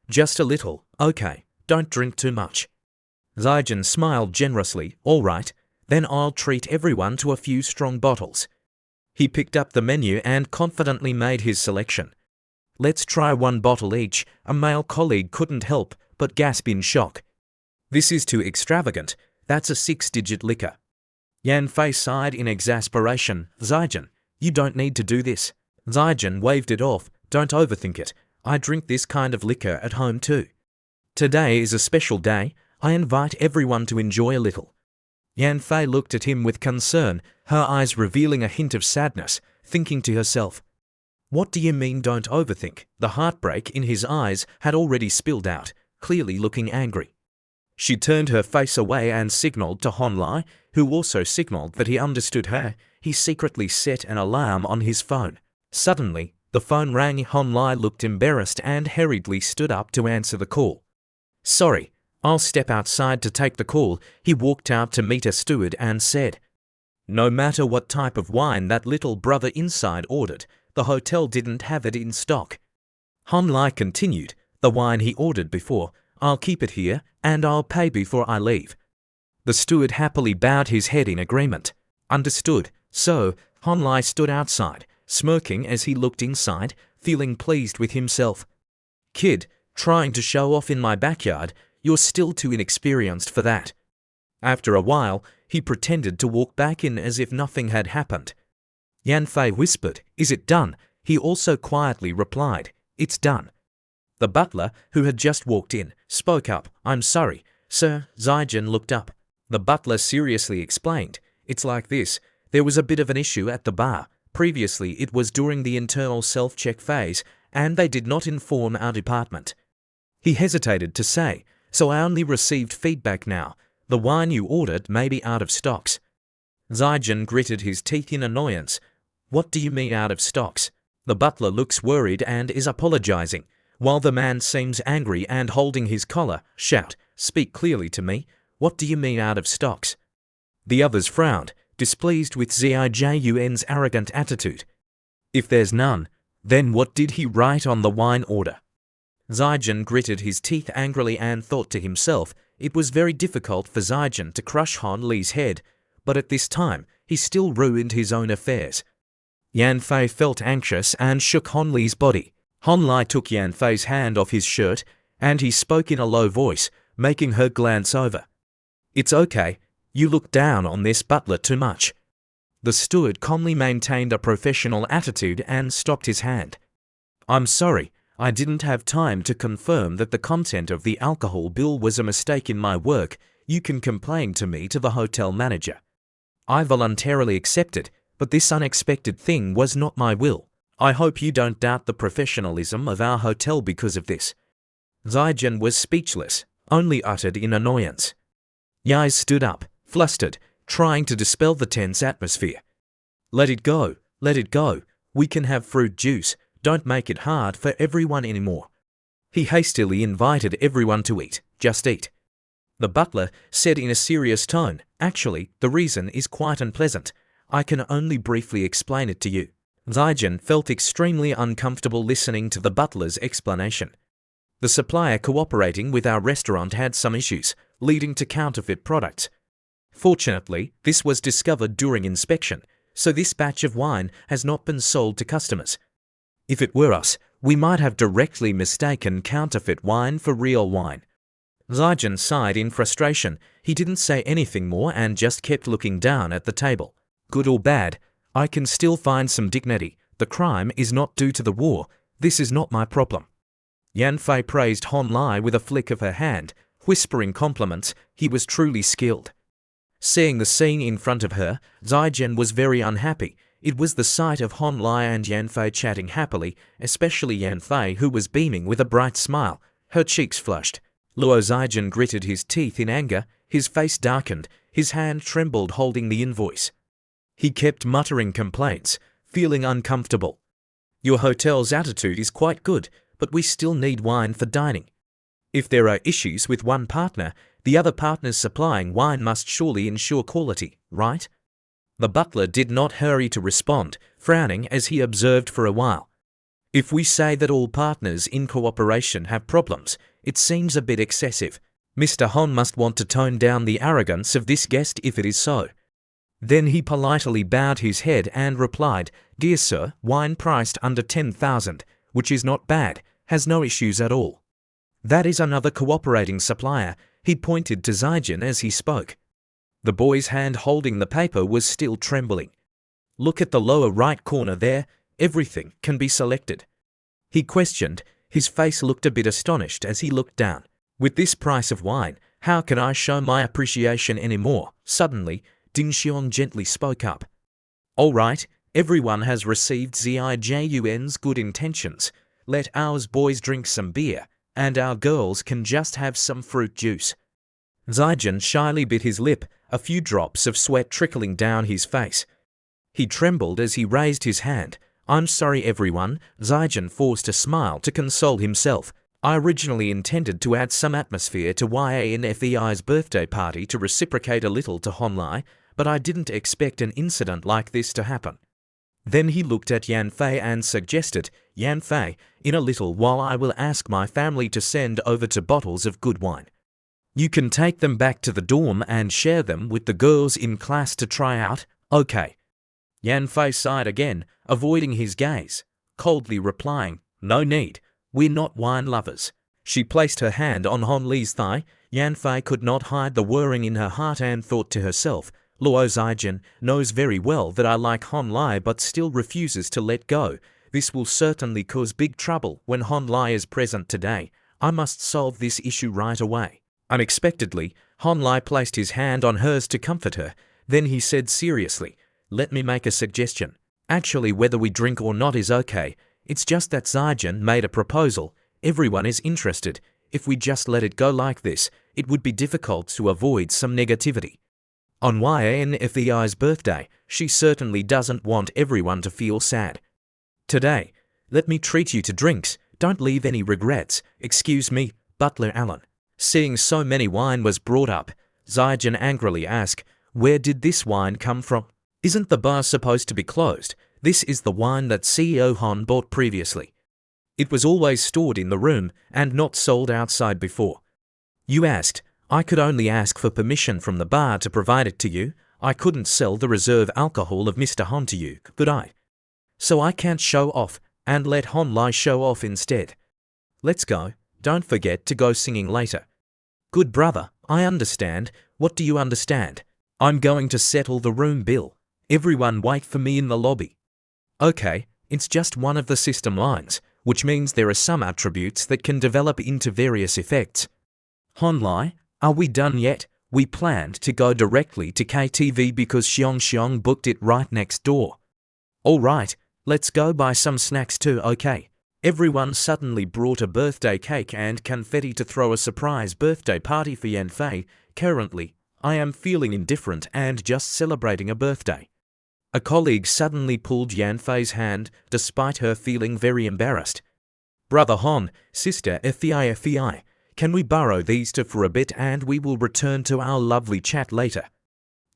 Just a little, okay, don't drink too much. Zaijian smiled generously, all right, then I'll treat everyone to a few strong bottles. He picked up the menu and confidently made his selection. Let's try one bottle each, a male colleague couldn't help but gasp in shock. This is too extravagant, that's a 6-digit liquor. Yan Fei sighed in exasperation, Zaijian, you don't need to do this. Zaijian waved it off, don't overthink it, I drink this kind of liquor at home too. Today is a special day, I invite everyone to enjoy a little. Yan Fei looked at him with concern, her eyes revealing a hint of sadness, thinking to herself, what do you mean don't overthink? The heartbreak in his eyes had already spilled out, clearly looking angry. She turned her face away and signaled to Hon Lai, who also signaled that he understood her. He secretly set an alarm on his phone. Suddenly, the phone rang. Hon Lai looked embarrassed and hurriedly stood up to answer the call. Sorry, I'll step outside to take the call. He walked out to meet a steward and said, no matter what type of wine that little brother inside ordered, the hotel didn't have it in stock. Hon Lai continued, the wine he ordered before, I'll keep it here and I'll pay before I leave. The steward happily bowed his head in agreement. Understood. So, Hon Lai stood outside, smirking as he looked inside, feeling pleased with himself. Kid, trying to show off in my backyard, you're still too inexperienced for that. After a while, he pretended to walk back in as if nothing had happened. Yan Fei whispered, "Is it done?" He also quietly replied, "It's done." The butler, who had just walked in, spoke up, "I'm sorry, sir." Zaijin looked up. The butler seriously explained, "It's like this. There was a bit of an issue at the bar. Previously, it was during the internal self-check phase, and they did not inform our department." He hesitated to say, "So I only received feedback now. The wine you ordered may be out of stocks." Zaijin gritted his teeth in annoyance. "What do you mean out of stocks?" The butler looks worried and is apologizing, while the man seems angry and holding his collar. Shout, "Speak clearly to me. What do you mean out of stocks?" The others frowned, displeased with Zijun's arrogant attitude. If there's none, then what did he write on the wine order? Zaijin gritted his teeth angrily and thought to himself, it was very difficult for Zaijin to crush Han Li's head, but at this time, he still ruined his own affairs. Yan Fei felt anxious and shook Han Li's body. Han Li took Yan Fei's hand off his shirt, and he spoke in a low voice, making her glance over. "It's okay. You look down on this butler too much." The steward calmly maintained a professional attitude and stopped his hand. "I'm sorry. I didn't have time to confirm that the content of the alcohol bill was a mistake in my work. You can complain to me to the hotel manager. I voluntarily accepted, but this unexpected thing was not my will. I hope you don't doubt the professionalism of our hotel because of this." Zaijin was speechless, only uttered in annoyance. Yai stood up, flustered, trying to dispel the tense atmosphere. Let it go. We can have fruit juice. Don't make it hard for everyone anymore." He hastily invited everyone to eat. "Just eat." The butler said in a serious tone, "Actually, the reason is quite unpleasant. I can only briefly explain it to you." Zaijin felt extremely uncomfortable listening to the butler's explanation. The supplier cooperating with our restaurant had some issues, leading to counterfeit products. Fortunately, this was discovered during inspection, so this batch of wine has not been sold to customers. If it were us, we might have directly mistaken counterfeit wine for real wine. Zaijin sighed in frustration. He didn't say anything more and just kept looking down at the table. Good or bad, I can still find some dignity. The crime is not due to the war. This is not my problem. Yan Fei praised Han Li with a flick of her hand, whispering compliments. He was truly skilled. Seeing the scene in front of her, Zaijin was very unhappy. It was the sight of Han Li and Yan Fei chatting happily, especially Yan Fei, who was beaming with a bright smile. Her cheeks flushed. Luo Zaijin gritted his teeth in anger. His face darkened. His hand trembled holding the invoice. He kept muttering complaints, feeling uncomfortable. "Your hotel's attitude is quite good, but we still need wine for dining. If there are issues with one partner, the other partner's supplying wine must surely ensure quality, right?" The butler did not hurry to respond, frowning as he observed for a while. "If we say that all partners in cooperation have problems, it seems a bit excessive. Mr. Han must want to tone down the arrogance of this guest if it is so." Then he politely bowed his head and replied, "Dear sir, wine priced under 10,000, which is not bad, has no issues at all. That is another cooperating supplier." He pointed to Zaijin as he spoke. The boy's hand holding the paper was still trembling. "Look at the lower right corner there. Everything can be selected." He questioned. His face looked a bit astonished as he looked down. "With this price of wine, how can I show my appreciation anymore?" Suddenly, Ding Xion gently spoke up. "All right, everyone has received Zijun's good intentions. Let ours boys drink some beer, and our girls can just have some fruit juice." Zaijin shyly bit his lip, a few drops of sweat trickling down his face. He trembled as he raised his hand. "I'm sorry, everyone." Zaijin forced a smile to console himself. "I originally intended to add some atmosphere to Yanfei's birthday party to reciprocate a little to Han Li, but I didn't expect an incident like this to happen." Then he looked at Yan Fei and suggested, "Yan Fei, in a little while I will ask my family to send over 2 bottles of good wine. You can take them back to the dorm and share them with the girls in class to try out, okay?" Yan Fei sighed again, avoiding his gaze, coldly replying, "No need. We're not wine lovers." She placed her hand on Han Li's thigh. Yan Fei could not hide the whirring in her heart and thought to herself, Luo Zijin knows very well that I like Hon Lai but still refuses to let go. This will certainly cause big trouble when Hon Lai is present today. I must solve this issue right away. Unexpectedly, Hon Lai placed his hand on hers to comfort her. Then he said seriously, "Let me make a suggestion. Actually, whether we drink or not is okay. It's just that Zijin made a proposal. Everyone is interested. If we just let it go like this, it would be difficult to avoid some negativity. On YNFEI's birthday, she certainly doesn't want everyone to feel sad. Today, let me treat you to drinks. Don't leave any regrets. Excuse me, Butler Allen." Seeing so many wine was brought up, Zijin angrily asked, "Where did this wine come from? Isn't the bar supposed to be closed? This is the wine that CEO Hon bought previously. It was always stored in the room and not sold outside before. You asked. I could only ask for permission from the bar to provide it to you. I couldn't sell the reserve alcohol of Mr. Hon to you, could I? So I can't show off and let Hon Lai show off instead. Let's go. Don't forget to go singing later." "Good brother, I understand. What do you understand?" "I'm going to settle the room bill. Everyone wait for me in the lobby." "Okay, it's just one of the system lines, which means there are some attributes that can develop into various effects." "Hon Lai, are we done yet? We planned to go directly to KTV because Xiong booked it right next door." "All right, let's go buy some snacks too, okay?" Everyone suddenly brought a birthday cake and confetti to throw a surprise birthday party for Yanfei. Currently, I am feeling indifferent and just celebrating a birthday. A colleague suddenly pulled Yanfei's hand, despite her feeling very embarrassed. "Brother Hon, sister Fei, can we borrow these two for a bit and we will return to our lovely chat later?"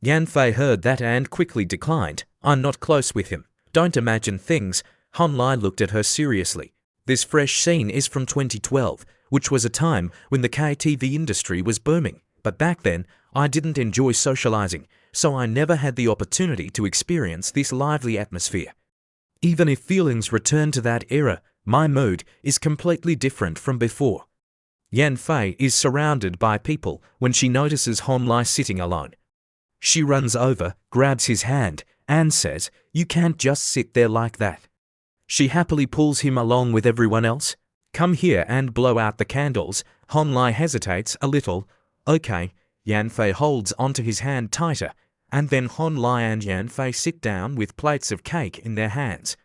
Yanfei heard that and quickly declined. "I'm not close with him. Don't imagine things." Hon Lai looked at her seriously. This fresh scene is from 2012, which was a time when the KTV industry was booming. But back then, I didn't enjoy socializing, so I never had the opportunity to experience this lively atmosphere. Even if feelings return to that era, my mood is completely different from before. Yanfei is surrounded by people when she notices Hon Lai sitting alone. She runs over, grabs his hand, and says, "You can't just sit there like that." She happily pulls him along with everyone else. "Come here and blow out the candles." Hon Lai hesitates a little. "Okay." Yanfei holds onto his hand tighter, and then Hon Lai and Yanfei sit down with plates of cake in their hands.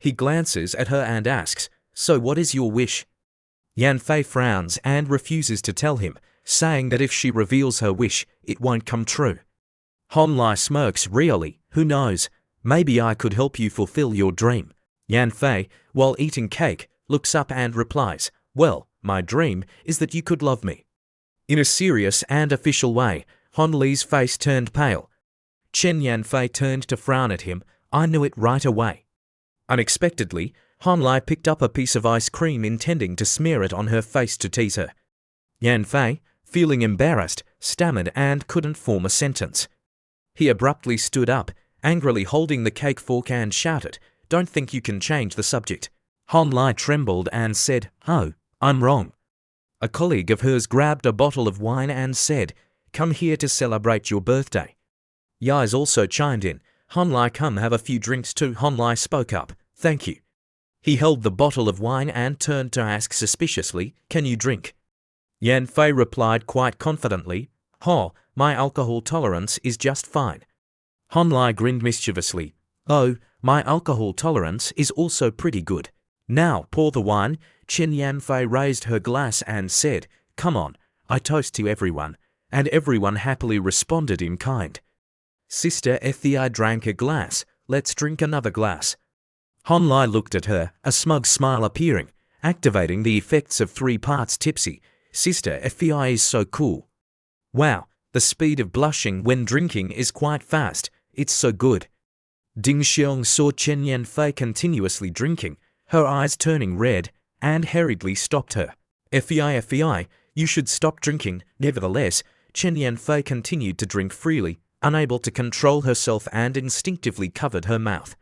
He glances at her and asks, "So what is your wish?" Yanfei frowns and refuses to tell him, saying that if she reveals her wish, it won't come true. Hon Lai smirks. "Really, who knows? Maybe I could help you fulfill your dream." Yanfei, while eating cake, looks up and replies, "Well, my dream is that you could love me." In a serious and official way, Hon Lai's face turned pale. Chen Yanfei turned to frown at him. "I knew it right away." Unexpectedly, Hon Lai picked up a piece of ice cream intending to smear it on her face to tease her. Yanfei, feeling embarrassed, stammered and couldn't form a sentence. He abruptly stood up, angrily holding the cake fork and shouted, "Don't think you can change the subject." Hon Lai trembled and said, "Oh, I'm wrong." A colleague of hers grabbed a bottle of wine and said, "Come here to celebrate your birthday." Yais also chimed in, "Hon Lai, come have a few drinks too." Hon Lai spoke up, "Thank you." He held the bottle of wine and turned to ask suspiciously, "Can you drink?" Yanfei replied quite confidently, "Oh, my alcohol tolerance is just fine." Hon Lai grinned mischievously, "Oh, my alcohol tolerance is also pretty good. Now pour the wine." Chen Yanfei raised her glass and said, "Come on, I toast to everyone," and everyone happily responded in kind. Sister Fei drank a glass. "Let's drink another glass." Hon Lai looked at her, a smug smile appearing, activating the effects of 3 parts tipsy. Sister Fei is so cool. Wow, the speed of blushing when drinking is quite fast. It's so good. Ding Xiong saw Chen Yanfei continuously drinking, her eyes turning red, and hurriedly stopped her. Fei, you should stop drinking." Nevertheless, Chen Yanfei continued to drink freely, unable to control herself, and instinctively covered her mouth.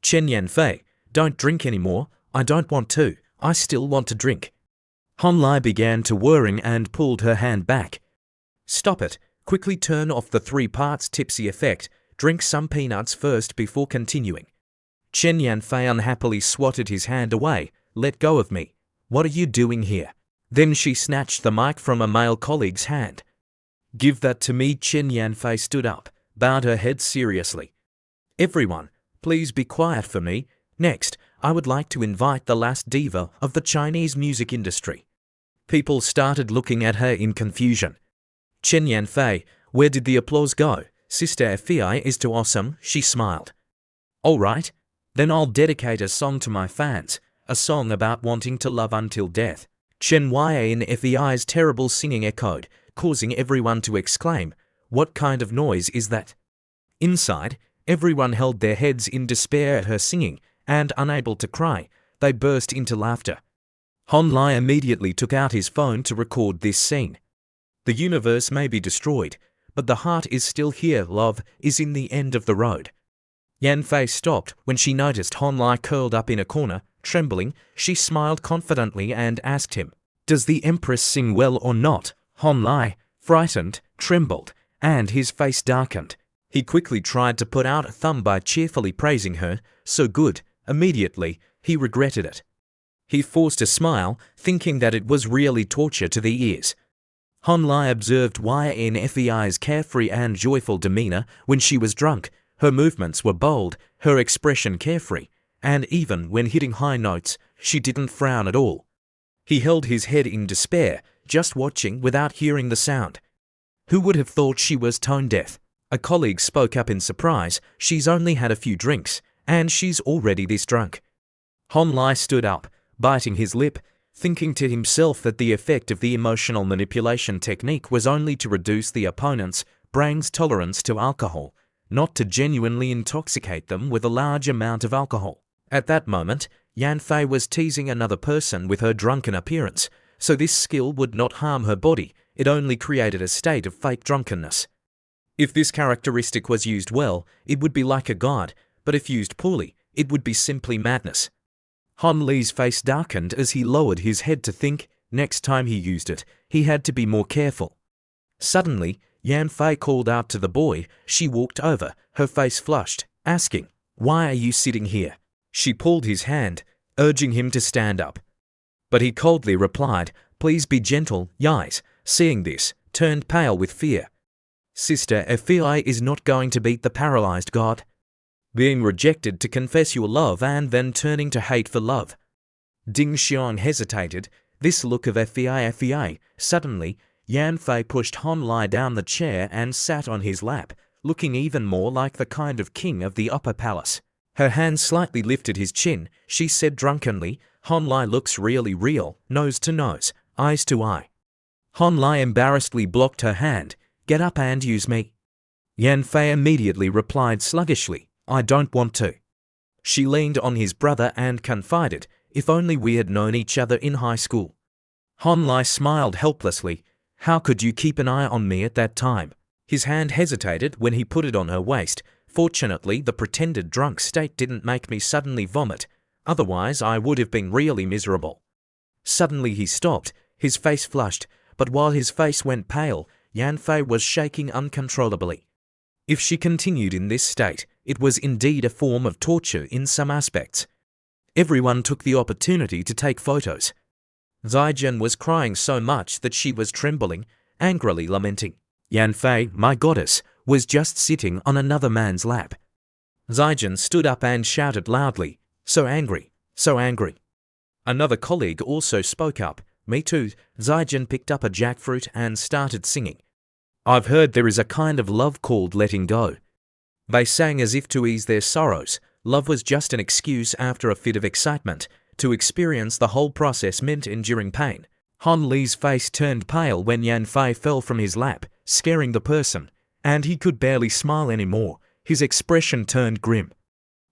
"Chen Yanfei, don't drink anymore." "I don't want to. I still want to drink." Hon Lai began to whirring and pulled her hand back. "Stop it. Quickly turn off the 3 parts tipsy effect. Drink some peanuts first before continuing. Chen Yanfei unhappily swatted his hand away. Let go of me. What are you doing here? Then she snatched the mic from a male colleague's hand. Give that to me. Chen Yanfei stood up, bowed her head seriously. Everyone, please be quiet for me. Next, I would like to invite the last diva of the Chinese music industry. People started looking at her in confusion. Chen Yanfei, where did the applause go? Sister Fei is too awesome, she smiled. All right, then I'll dedicate a song to my fans, a song about wanting to love until death. Chen Yanfei's terrible singing echoed, causing everyone to exclaim, what kind of noise is that? Inside, everyone held their heads in despair at her singing, and unable to cry, they burst into laughter. Hon Lai immediately took out his phone to record this scene. The universe may be destroyed, but the heart is still here. Love is in the end of the road. Yanfei stopped when she noticed Hon Lai curled up in a corner, trembling. She smiled confidently and asked him, does the Empress sing well or not? Hon Lai, frightened, trembled, and his face darkened. He quickly tried to put out a thumb by cheerfully praising her, so good. Immediately, he regretted it. He forced a smile, thinking that it was really torture to the ears. Hon Lai observed Yanfei's carefree and joyful demeanor when she was drunk. Her movements were bold, her expression carefree, and even when hitting high notes, she didn't frown at all. He held his head in despair, just watching without hearing the sound. Who would have thought she was tone deaf? A colleague spoke up in surprise. She's only had a few drinks, and she's already this drunk. Hon Lai stood up, biting his lip, thinking to himself that the effect of the emotional manipulation technique was only to reduce the opponent's brain's tolerance to alcohol, not to genuinely intoxicate them with a large amount of alcohol. At that moment, Yanfei was teasing another person with her drunken appearance, so this skill would not harm her body, it only created a state of fake drunkenness. If this characteristic was used well, it would be like a god, but if used poorly, it would be simply madness. Hon Lai's face darkened as he lowered his head to think. Next time he used it, he had to be more careful. Suddenly, Yanfei called out to the boy. She walked over, her face flushed, asking, why are you sitting here? She pulled his hand, urging him to stand up. But he coldly replied, please be gentle. Yais, seeing this, turned pale with fear. Sister Fei is not going to beat the paralyzed god. Being rejected to confess your love and then turning to hate for love. Ding Xiang hesitated, this look of Fei. Suddenly, Yanfei pushed Hon Lai down the chair and sat on his lap, looking even more like the kind of king of the upper palace. Her hand slightly lifted his chin. She said drunkenly, Hon Lai looks really real, nose to nose, eyes to eye. Hon Lai embarrassedly blocked her hand. Get up and use me. Yanfei immediately replied sluggishly, I don't want to. She leaned on his brother and confided, if only we had known each other in high school. Hon Lai smiled helplessly. How could you keep an eye on me at that time? His hand hesitated when he put it on her waist. Fortunately, the pretended drunk state didn't make me suddenly vomit. Otherwise, I would have been really miserable. Suddenly he stopped, his face flushed, but while his face went pale, Yanfei was shaking uncontrollably. If she continued in this state, it was indeed a form of torture in some aspects. Everyone took the opportunity to take photos. Zaijian was crying so much that she was trembling, angrily lamenting. Yanfei, my goddess, was just sitting on another man's lap. Zaijian stood up and shouted loudly, so angry, so angry. Another colleague also spoke up. Me too. Zaijian picked up a jackfruit and started singing. I've heard there is a kind of love called letting go. They sang as if to ease their sorrows. Love was just an excuse after a fit of excitement. To experience the whole process meant enduring pain. Hon Lai's face turned pale when Yanfei fell from his lap, scaring the person, and he could barely smile anymore. His expression turned grim.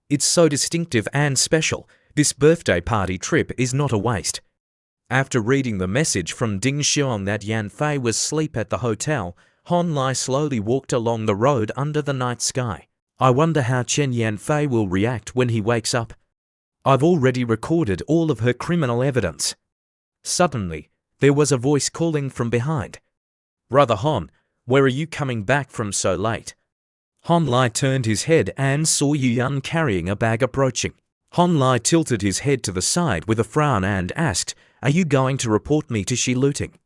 It's so distinctive and special. This birthday party trip is not a waste. After reading the message from Ding Xiang that Yanfei was asleep at the hotel, Hon Lai slowly walked along the road under the night sky. I wonder how Chen Yanfei will react when he wakes up. I've already recorded all of her criminal evidence. Suddenly, there was a voice calling from behind. Brother Hon, Where are you coming back from so late? Han Lai turned his head and saw Yu Yan carrying a bag approaching. Han Lai tilted his head to the side with a frown and asked, "Are you going to report me to Shi looting?"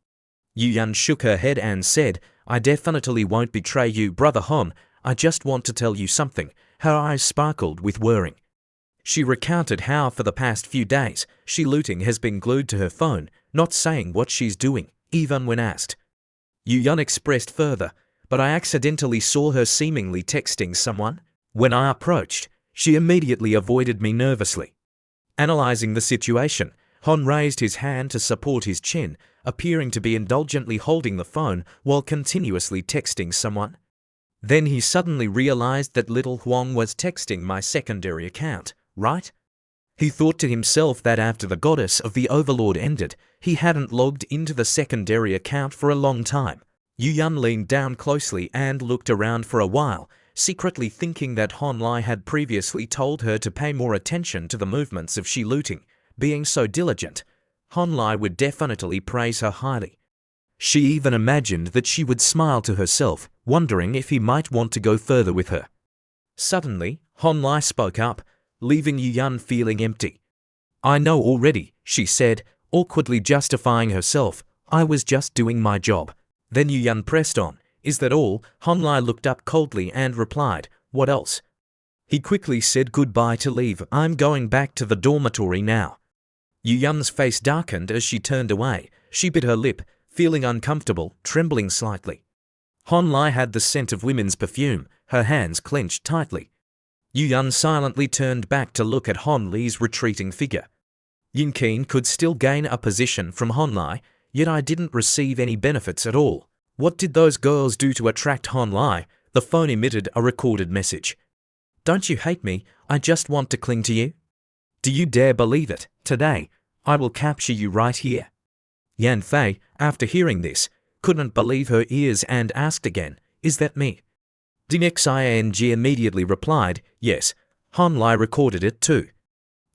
Yu Yan shook her head and said, "I definitely won't betray you, brother Han. I just want to tell you something." Her eyes sparkled with worrying. She recounted how for the past few days, Shi looting has been glued to her phone, not saying what she's doing, even when asked. Yu Yan expressed further, "But I accidentally saw her seemingly texting someone. When I approached, she immediately avoided me nervously." Analyzing the situation, Han raised his hand to support his chin, appearing to be indulgently holding the phone while continuously texting someone. Then he suddenly realized that little Huang was texting my secondary account, right? He thought to himself that after the Goddess of the Overlord ended, he hadn't logged into the secondary account for a long time. Yu Yan leaned down closely and looked around for a while, secretly thinking that Han Lai had previously told her to pay more attention to the movements of Shi looting. Being so diligent, Han Lai would definitely praise her highly. She even imagined that she would smile to herself, wondering if he might want to go further with her. Suddenly, Han Lai spoke up, leaving Yu Yan feeling empty. "I know already," she said, awkwardly justifying herself. "I was just doing my job." Then Yu Yan pressed on, "Is that all?" Han Lai looked up coldly and replied, "What else?" He quickly said goodbye to leave. "I'm going back to the dormitory now." Yu Yan's face darkened as she turned away. She bit her lip, feeling uncomfortable, trembling slightly. Han Lai had the scent of women's perfume, her hands clenched tightly. Yu Yan silently turned back to look at Han Lai's retreating figure. Yin Qin could still gain a position from Han Lai, yet I didn't receive any benefits at all. What did those girls do to attract Han Lai? The phone emitted a recorded message. "Don't you hate me? I just want to cling to you. Do you dare believe it? Today, I will capture you right here." Yan Fei, after hearing this, couldn't believe her ears and asked again, "Is that me?" Ding immediately replied, "Yes, Han Lai recorded it too."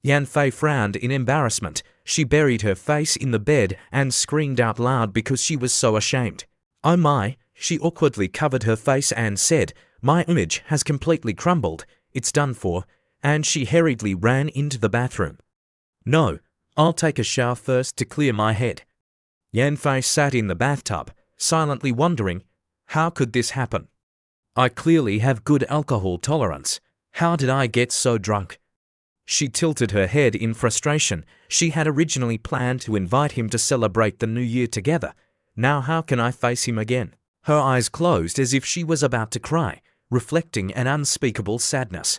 Yan Fei frowned in embarrassment. She buried her face in the bed and screamed out loud because she was so ashamed. "Oh my," she awkwardly covered her face and said, "My image has completely crumbled, it's done for," and she hurriedly ran into the bathroom. "No, I'll take a shower first to clear my head." Yan Fei sat in the bathtub, silently wondering, how could this happen? I clearly have good alcohol tolerance. How did I get so drunk? She tilted her head in frustration. She had originally planned to invite him to celebrate the new year together. Now how can I face him again? Her eyes closed as if she was about to cry, reflecting an unspeakable sadness.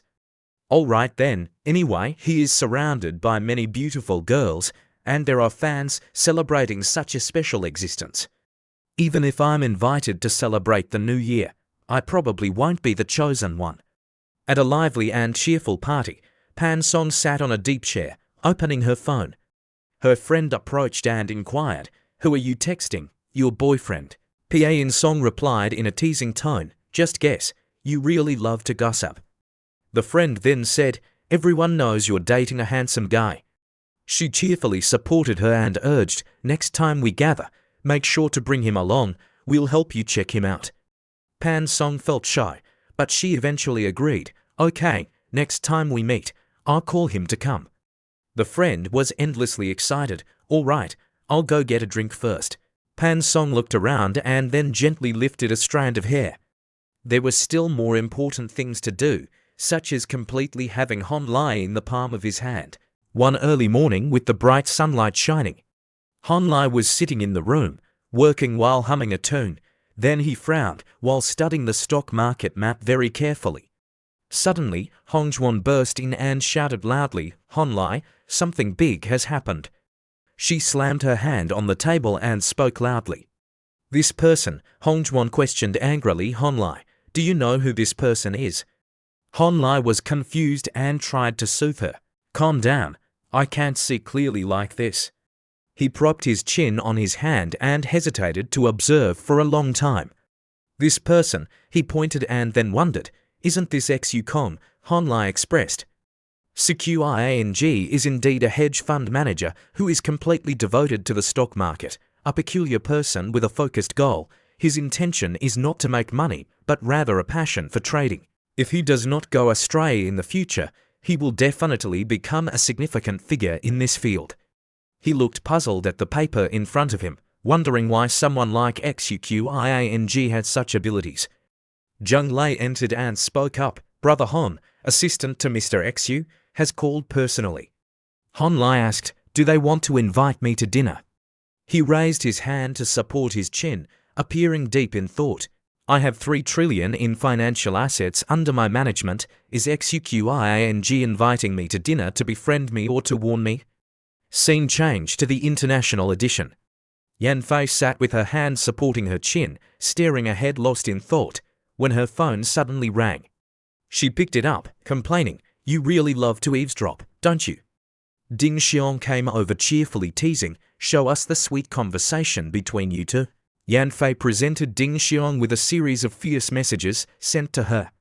All right then, anyway, he is surrounded by many beautiful girls, and there are fans celebrating such a special existence. Even if I'm invited to celebrate the new year, I probably won't be the chosen one. At a lively and cheerful party, Pan Song sat on a deep chair, opening her phone. Her friend approached and inquired, "Who are you texting?" "Your boyfriend." Pa Song replied in a teasing tone, "Just guess, you really love to gossip." The friend then said, "Everyone knows you're dating a handsome guy." She cheerfully supported her and urged, "Next time we gather, make sure to bring him along, we'll help you check him out." Pan Song felt shy, but she eventually agreed, "Okay, next time we meet, I'll call him to come." The friend was endlessly excited. "All right, I'll go get a drink first." Pan Song looked around and then gently lifted a strand of hair. There were still more important things to do, such as completely having Han Lai in the palm of his hand. One early morning with the bright sunlight shining, Han Lai was sitting in the room, working while humming a tune. Then he frowned while studying the stock market map very carefully. Suddenly, Hong Juan burst in and shouted loudly, "Han Lai, something big has happened." She slammed her hand on the table and spoke loudly. "This person," Hong Juan questioned angrily Han Lai, "do you know who this person is?" Han Lai was confused and tried to soothe her. "Calm down, I can't see clearly like this." He propped his chin on his hand and hesitated to observe for a long time. "This person," he pointed and then wondered, "isn't this Xu Han Lai expressed. Qing is indeed a hedge fund manager who is completely devoted to the stock market, a peculiar person with a focused goal. His intention is not to make money, but rather a passion for trading. If he does not go astray in the future, he will definitely become a significant figure in this field. He looked puzzled at the paper in front of him, wondering why someone like Xuqiang had such abilities. Zheng Lei entered and spoke up. Brother Hon, assistant to Mr. Xu, has called personally. Hon Lai asked, do they want to invite me to dinner? He raised his hand to support his chin, appearing deep in thought. I have 3 trillion in financial assets under my management. Is Xuqiang inviting me to dinner to befriend me or to warn me? Scene change to the international edition. Yan Fei sat with her hand supporting her chin, staring ahead lost in thought, when her phone suddenly rang. She picked it up, complaining, you really love to eavesdrop, don't you? Ding Xiong came over cheerfully teasing, show us the sweet conversation between you two. Yan Fei presented Ding Xiong with a series of fierce messages sent to her.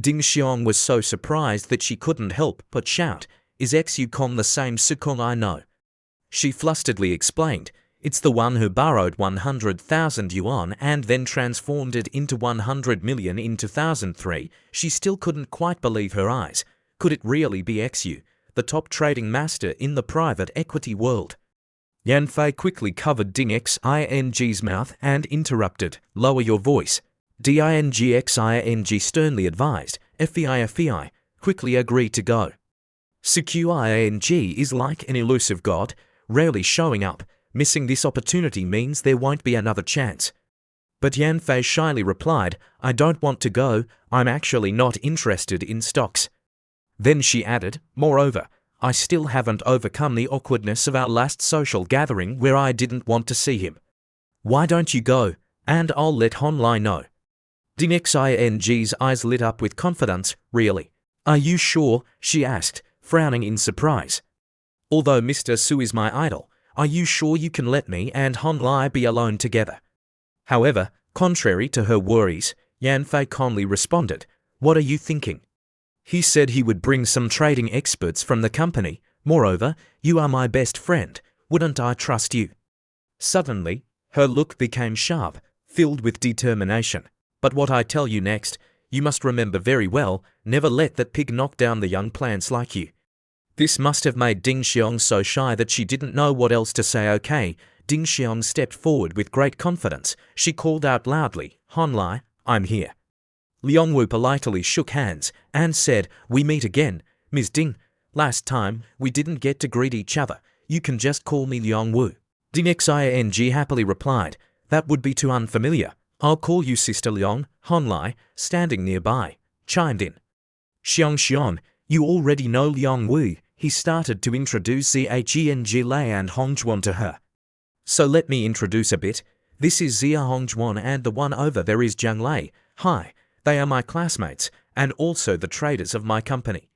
Ding Xiong was so surprised that she couldn't help but shout, is Xu the same Sukong I know? She flusteredly explained, it's the one who borrowed 100,000 yuan and then transformed it into 100 million in 2003. She still couldn't quite believe her eyes. Could it really be Xu, the top trading master in the private equity world? Yan Fei quickly covered Ding Xing's mouth and interrupted, lower your voice. Ding Xing sternly advised, FEI, quickly agreed to go. Xuqiang is like an elusive god, rarely showing up. Missing this opportunity means there won't be another chance. But Yan Fei shyly replied, I don't want to go, I'm actually not interested in stocks. Then she added, moreover, I still haven't overcome the awkwardness of our last social gathering where I didn't want to see him. Why don't you go, and I'll let Hon Lai know. Ding Xing's eyes lit up with confidence, really? Are you sure? She asked, frowning in surprise. Although Mr. Su is my idol, are you sure you can let me and Hon Lai be alone together? However, contrary to her worries, Yan Fei calmly responded, what are you thinking? He said he would bring some trading experts from the company. Moreover, you are my best friend. Wouldn't I trust you? Suddenly, her look became sharp, filled with determination. But what I tell you next, you must remember very well, never let that pig knock down the young plants like you. This must have made Ding Xiong so shy that she didn't know what else to say. Okay, Ding Xiong stepped forward with great confidence. She called out loudly, Hon Lai, I'm here. Liang Wu politely shook hands and said, we meet again, Ms. Ding. Last time, we didn't get to greet each other. You can just call me Liang Wu. Ding Xing happily replied, that would be too unfamiliar. I'll call you Sister Liang. Hon Lai, standing nearby, chimed in. Xiong, you already know Liang Wu. He started to introduce Zheng Lei and Hongjuan to her. So let me introduce a bit. This is Zia Hongjuan and the one over there is Zheng Lei. Hi, they are my classmates and also the traders of my company.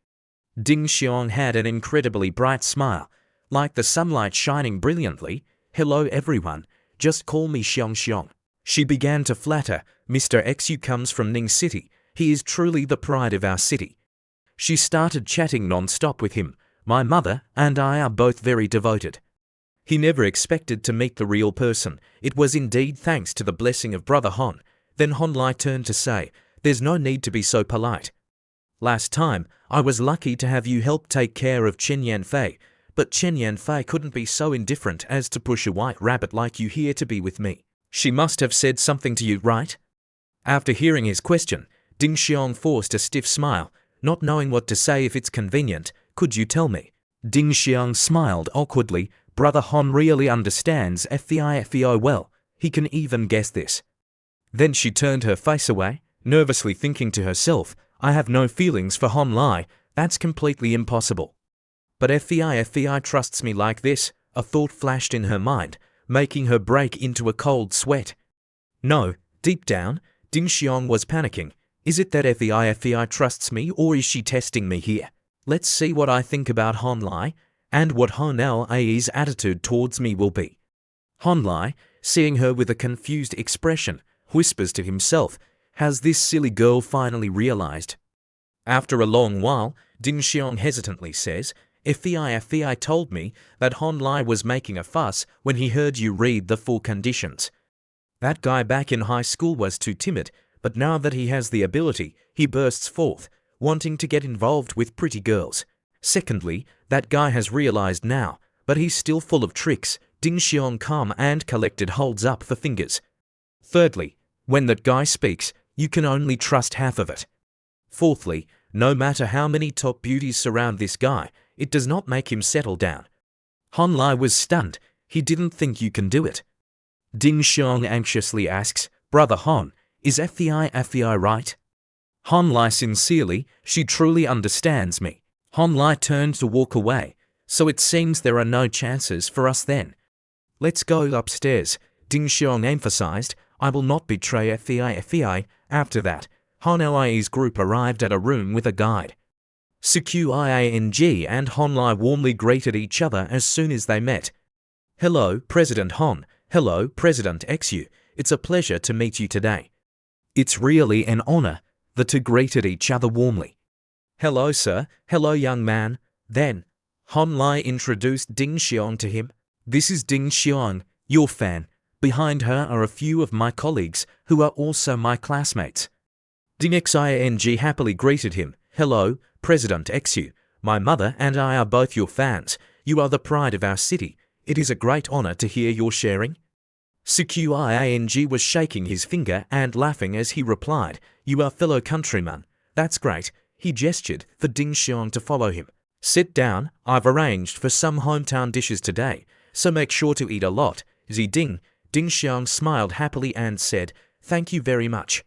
Ding Xiong had an incredibly bright smile, like the sunlight shining brilliantly. Hello everyone, just call me Xiong. She began to flatter, Mr. Xu comes from Ning City. He is truly the pride of our city. She started chatting non-stop with him. My mother and I are both very devoted. He never expected to meet the real person. It was indeed thanks to the blessing of Brother Hon. Then Hon Lai turned to say, there's no need to be so polite. Last time, I was lucky to have you help take care of Chen Yanfei, but Chen Yanfei couldn't be so indifferent as to push a white rabbit like you here to be with me. She must have said something to you, right? After hearing his question, Ding Xiong forced a stiff smile, not knowing what to say. If it's convenient, could you tell me? Ding Xiong smiled awkwardly. Brother Hon really understands FEI well. He can even guess this. Then she turned her face away, nervously thinking to herself, I have no feelings for Hon Lai. That's completely impossible. But FEI trusts me like this. A thought flashed in her mind, making her break into a cold sweat. No, deep down, Ding Xiong was panicking. Is it that FEI trusts me, or is she testing me here? Let's see what I think about Hon Lai, and what Hon Lai's attitude towards me will be. Hon Lai, seeing her with a confused expression, whispers to himself, has this silly girl finally realized? After a long while, Ding Xiong hesitantly says, FEI told me that Hon Lai was making a fuss when he heard you read the 4 conditions. That guy back in high school was too timid, but now that he has the ability, he bursts forth, wanting to get involved with pretty girls. Secondly, that guy has realized now, but he's still full of tricks. Ding Xiong calm and collected holds up the fingers. Thirdly, when that guy speaks, you can only trust half of it. Fourthly, no matter how many top beauties surround this guy, it does not make him settle down. Han Lai was stunned. He didn't think you can do it. Ding Xiong anxiously asks, Brother Han, is FVI right? Han Lai sincerely, she truly understands me. Han Lai turned to walk away, so it seems there are no chances for us then. Let's go upstairs, Ding Xiong emphasized. I will not betray FVI. After that, Han Lai's group arrived at a room with a guide. Suqiang and Han Lai warmly greeted each other as soon as they met. Hello, President Han. Hello, President Xu. It's a pleasure to meet you today. It's really an honor. The two greeted each other warmly. Hello, sir. Hello, young man. Then, Han Lai introduced Ding Xiong to him. This is Ding Xiong, your fan. Behind her are a few of my colleagues who are also my classmates. Ding Xiang happily greeted him. Hello, President Xu. My mother and I are both your fans. You are the pride of our city. It is a great honor to hear your sharing. Suqiang was shaking his finger and laughing as he replied, You are fellow countrymen. That's great. He gestured for Ding Xiong to follow him. Sit down. I've arranged for some hometown dishes today, so make sure to eat a lot. Ding Xiong smiled happily and said, Thank you very much.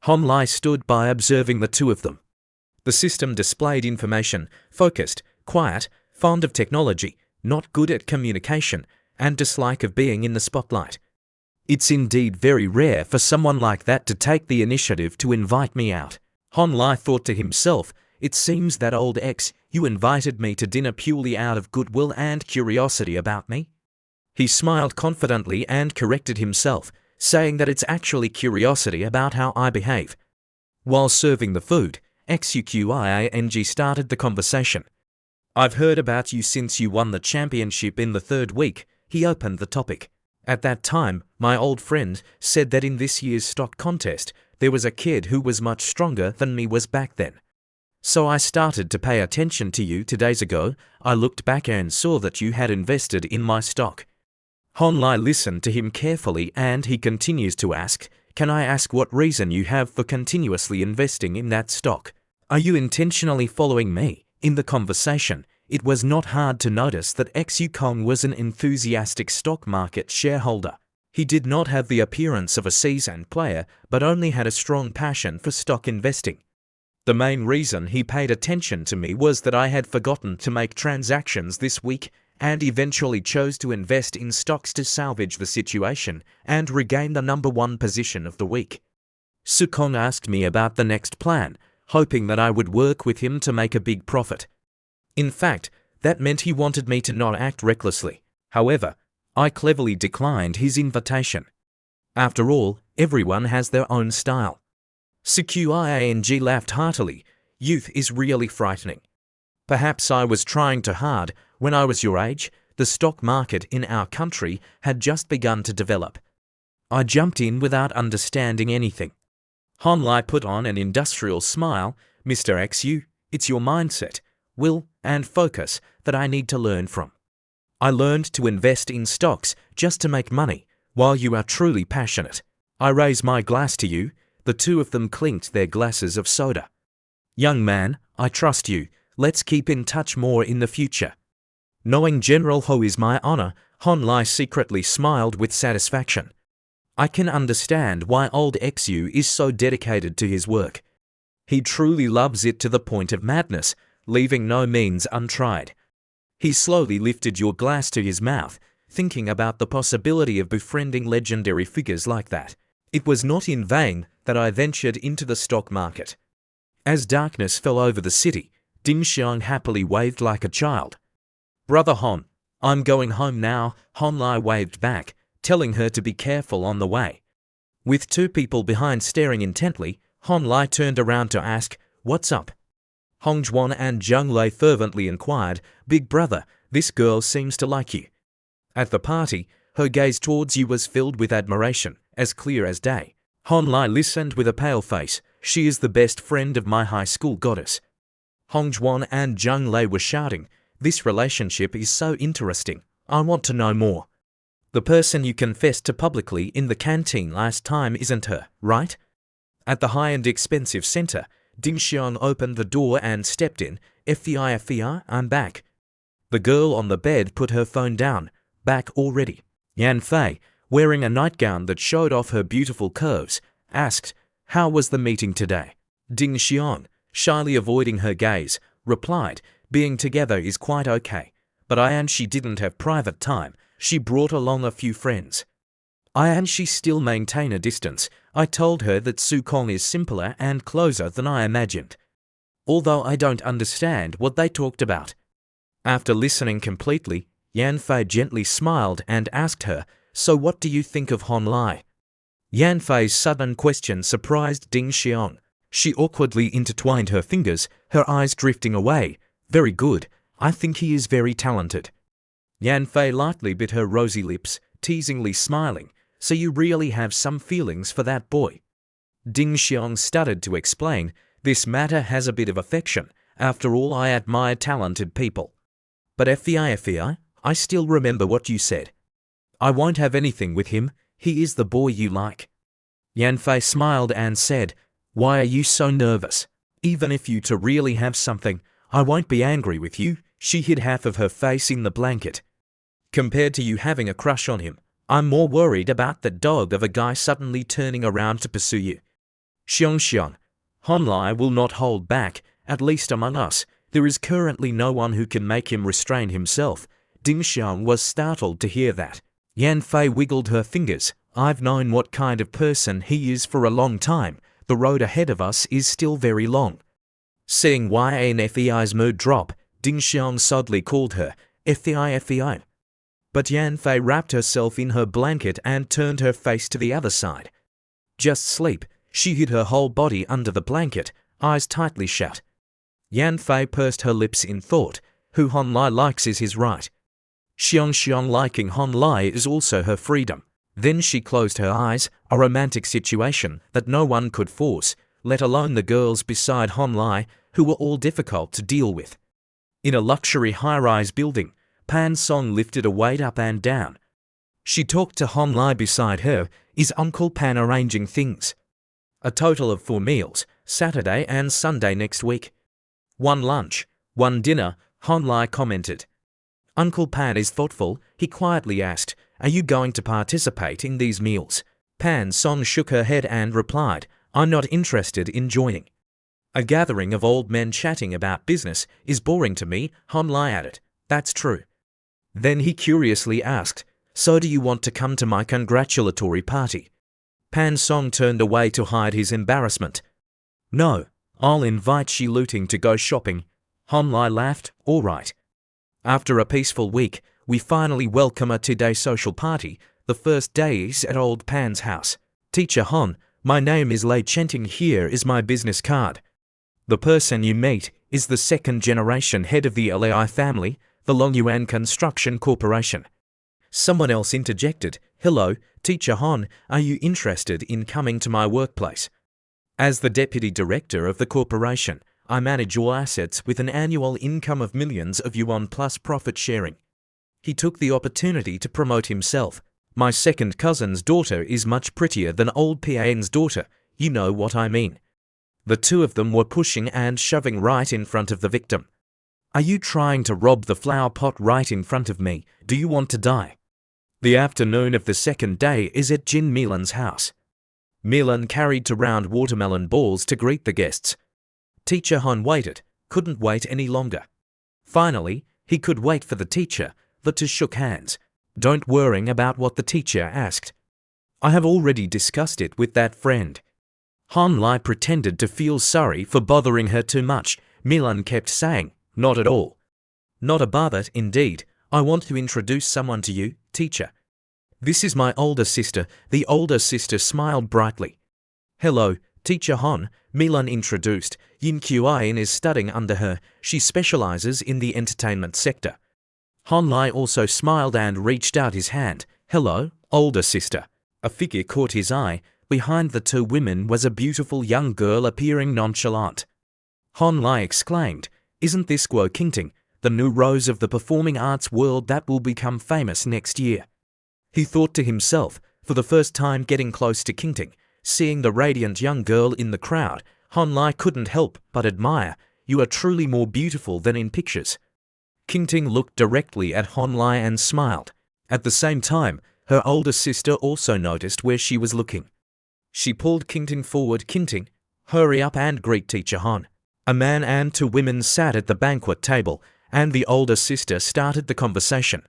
Han Lai stood by observing the two of them. The system displayed information, focused, quiet, fond of technology, not good at communication, and dislike of being in the spotlight. It's indeed very rare for someone like that to take the initiative to invite me out. Han Lai thought to himself, It seems that old X, you invited me to dinner purely out of goodwill and curiosity about me. He smiled confidently and corrected himself, saying that it's actually curiosity about how I behave. While serving the food, Xuqiang started the conversation. I've heard about you since you won the championship in the third week, he opened the topic. At that time, my old friend said that in this year's stock contest, there was a kid who was much stronger than me was back then. So I started to pay attention to you 2 days ago. I looked back and saw that you had invested in my stock. Han Lai listened to him carefully and he continues to ask, Can I ask what reason you have for continuously investing in that stock? Are you intentionally following me? In the conversation, it was not hard to notice that Xu Kong was an enthusiastic stock market shareholder. He did not have the appearance of a seasoned player, but only had a strong passion for stock investing. The main reason he paid attention to me was that I had forgotten to make transactions this week and eventually chose to invest in stocks to salvage the situation and regain the number 1 position of the week. Su Kong asked me about the next plan, hoping that I would work with him to make a big profit. In fact, that meant he wanted me to not act recklessly. However, I cleverly declined his invitation. After all, everyone has their own style. Suqiang laughed heartily. Youth is really frightening. Perhaps I was trying too hard. When I was your age, the stock market in our country had just begun to develop. I jumped in without understanding anything. Han Lai put on an industrial smile. Mr. Xu, it's your mindset, will, and focus that I need to learn from. I learned to invest in stocks just to make money, while you are truly passionate. I raise my glass to you. The two of them clinked their glasses of soda. Young man, I trust you. Let's keep in touch more in the future. Knowing General Ho is my honor, Han Lai secretly smiled with satisfaction. I can understand why old Xu is so dedicated to his work. He truly loves it to the point of madness, leaving no means untried. He slowly lifted your glass to his mouth, thinking about the possibility of befriending legendary figures like that. It was not in vain that I ventured into the stock market. As darkness fell over the city, Ding Xiong happily waved like a child. Brother Han, I'm going home now, Han Lai waved back, telling her to be careful on the way. With two people behind staring intently, Han Lai turned around to ask, What's up? Hong Zhuan and Zheng Lei fervently inquired, Big brother, this girl seems to like you. At the party, Her gaze towards you was filled with admiration, as clear as day. Hon Lai listened with a pale face. She is the best friend of my high school goddess. Hong Juan and Jung Lei were shouting, this relationship is so interesting. I want to know more. The person you confessed to publicly in the canteen last time isn't her, right? At the high-end expensive center, Ding Xiang opened the door and stepped in. FEI, I'm back. The girl on the bed put her phone down. Back already. Yan Fei, wearing a nightgown that showed off her beautiful curves, asked, how was the meeting today? Ding Xiang, shyly avoiding her gaze, replied, being together is quite okay, but I and she didn't have private time. She brought along a few friends. I and she still maintain a distance. I told her that Su Kong is simpler and closer than I imagined. Although I don't understand what they talked about. After listening completely, Yan Fei gently smiled and asked her, so what do you think of Hon Lai? Yan Fei's sudden question surprised Ding Xiang. She awkwardly intertwined her fingers, her eyes drifting away. Very good. I think he is very talented. Yan Fei lightly bit her rosy lips, teasingly smiling. So you really have some feelings for that boy? Ding Xiang stuttered to explain, this matter has a bit of affection. After all, I admire talented people. But FEI, I still remember what you said. I won't have anything with him. He is the boy you like. Yan Fei smiled and said, why are you so nervous? Even if you to really have something, I won't be angry with you. She hid half of her face in the blanket. Compared to you having a crush on him, I'm more worried about that dog of a guy suddenly turning around to pursue you. Xiang, Hon Lai will not hold back, at least among us. There is currently no one who can make him restrain himself. Ding Xiang was startled to hear that. Yan Fei wiggled her fingers. I've known what kind of person he is for a long time. The road ahead of us is still very long. Seeing YNFEI's mood drop, Ding Xiang suddenly called her, FEI. But Yan Fei wrapped herself in her blanket and turned her face to the other side. Just sleep. She hid her whole body under the blanket, eyes tightly shut. Yan Fei pursed her lips in thought. Who Hon Lai likes is his right. Xiang liking Hon Lai is also her freedom. Then she closed her eyes, a romantic situation that no one could force, let alone the girls beside Hon Lai, who were all difficult to deal with. In a luxury high-rise building, Pan Song lifted a weight up and down. She talked to Hon Lai beside her. Is Uncle Pan arranging things? A total of 4 meals, Saturday and Sunday next week. 1 lunch, 1 dinner, Hon Lai commented. Uncle Pan is thoughtful. He quietly asked, are you going to participate in these meals? Pan Song shook her head and replied, I'm not interested in joining. A gathering of old men chatting about business is boring to me, Hon Lai added. That's true. Then he curiously asked, so do you want to come to my congratulatory party? Pan Song turned away to hide his embarrassment. No, I'll invite Shi Luting to go shopping. Hon Lai laughed, all right. After a peaceful week, we finally welcome a two-day social party. The first day is at old Pan's house. Teacher Hon, my name is Lei Chenting. Here is my business card. The person you meet is the second-generation head of the Lai family, the Longyuan Construction Corporation. Someone else interjected, hello, Teacher Hon, are you interested in coming to my workplace? As the deputy director of the corporation, I manage all assets with an annual income of millions of yuan plus profit sharing. He took the opportunity to promote himself. My second cousin's daughter is much prettier than old Pian's daughter, you know what I mean. The two of them were pushing and shoving right in front of the victim. Are you trying to rob the flower pot right in front of me? Do you want to die? The afternoon of the second day is at Jin Milan's house. Milan carried to round watermelon balls to greet the guests. Teacher Hon waited, couldn't wait any longer. Finally, he could wait for the teacher. The two shook hands. Don't worry about what the teacher asked. I have already discussed it with that friend. Hon Lai pretended to feel sorry for bothering her too much. Milan kept saying, not at all. Not about it, indeed. I want to introduce someone to you, teacher. This is my older sister. The older sister smiled brightly. Hello, Teacher Hon, Milan introduced. Yin Qian is studying under her. She specializes in the entertainment sector. Hon Lai also smiled and reached out his hand. Hello, older sister. A figure caught his eye. Behind the two women was a beautiful young girl appearing nonchalant. Hon Lai exclaimed, "Isn't this Guo Qingting, the new rose of the performing arts world that will become famous next year?" He thought to himself, for the first time getting close to Qingting, seeing the radiant young girl in the crowd, Hon Lai couldn't help but admire. "You are truly more beautiful than in pictures." Qingting looked directly at Hon Lai and smiled. At the same time, her older sister also noticed where she was looking. She pulled Qingting forward. "Qingting, hurry up and greet Teacher Hon." A man and two women sat at the banquet table, and the older sister started the conversation.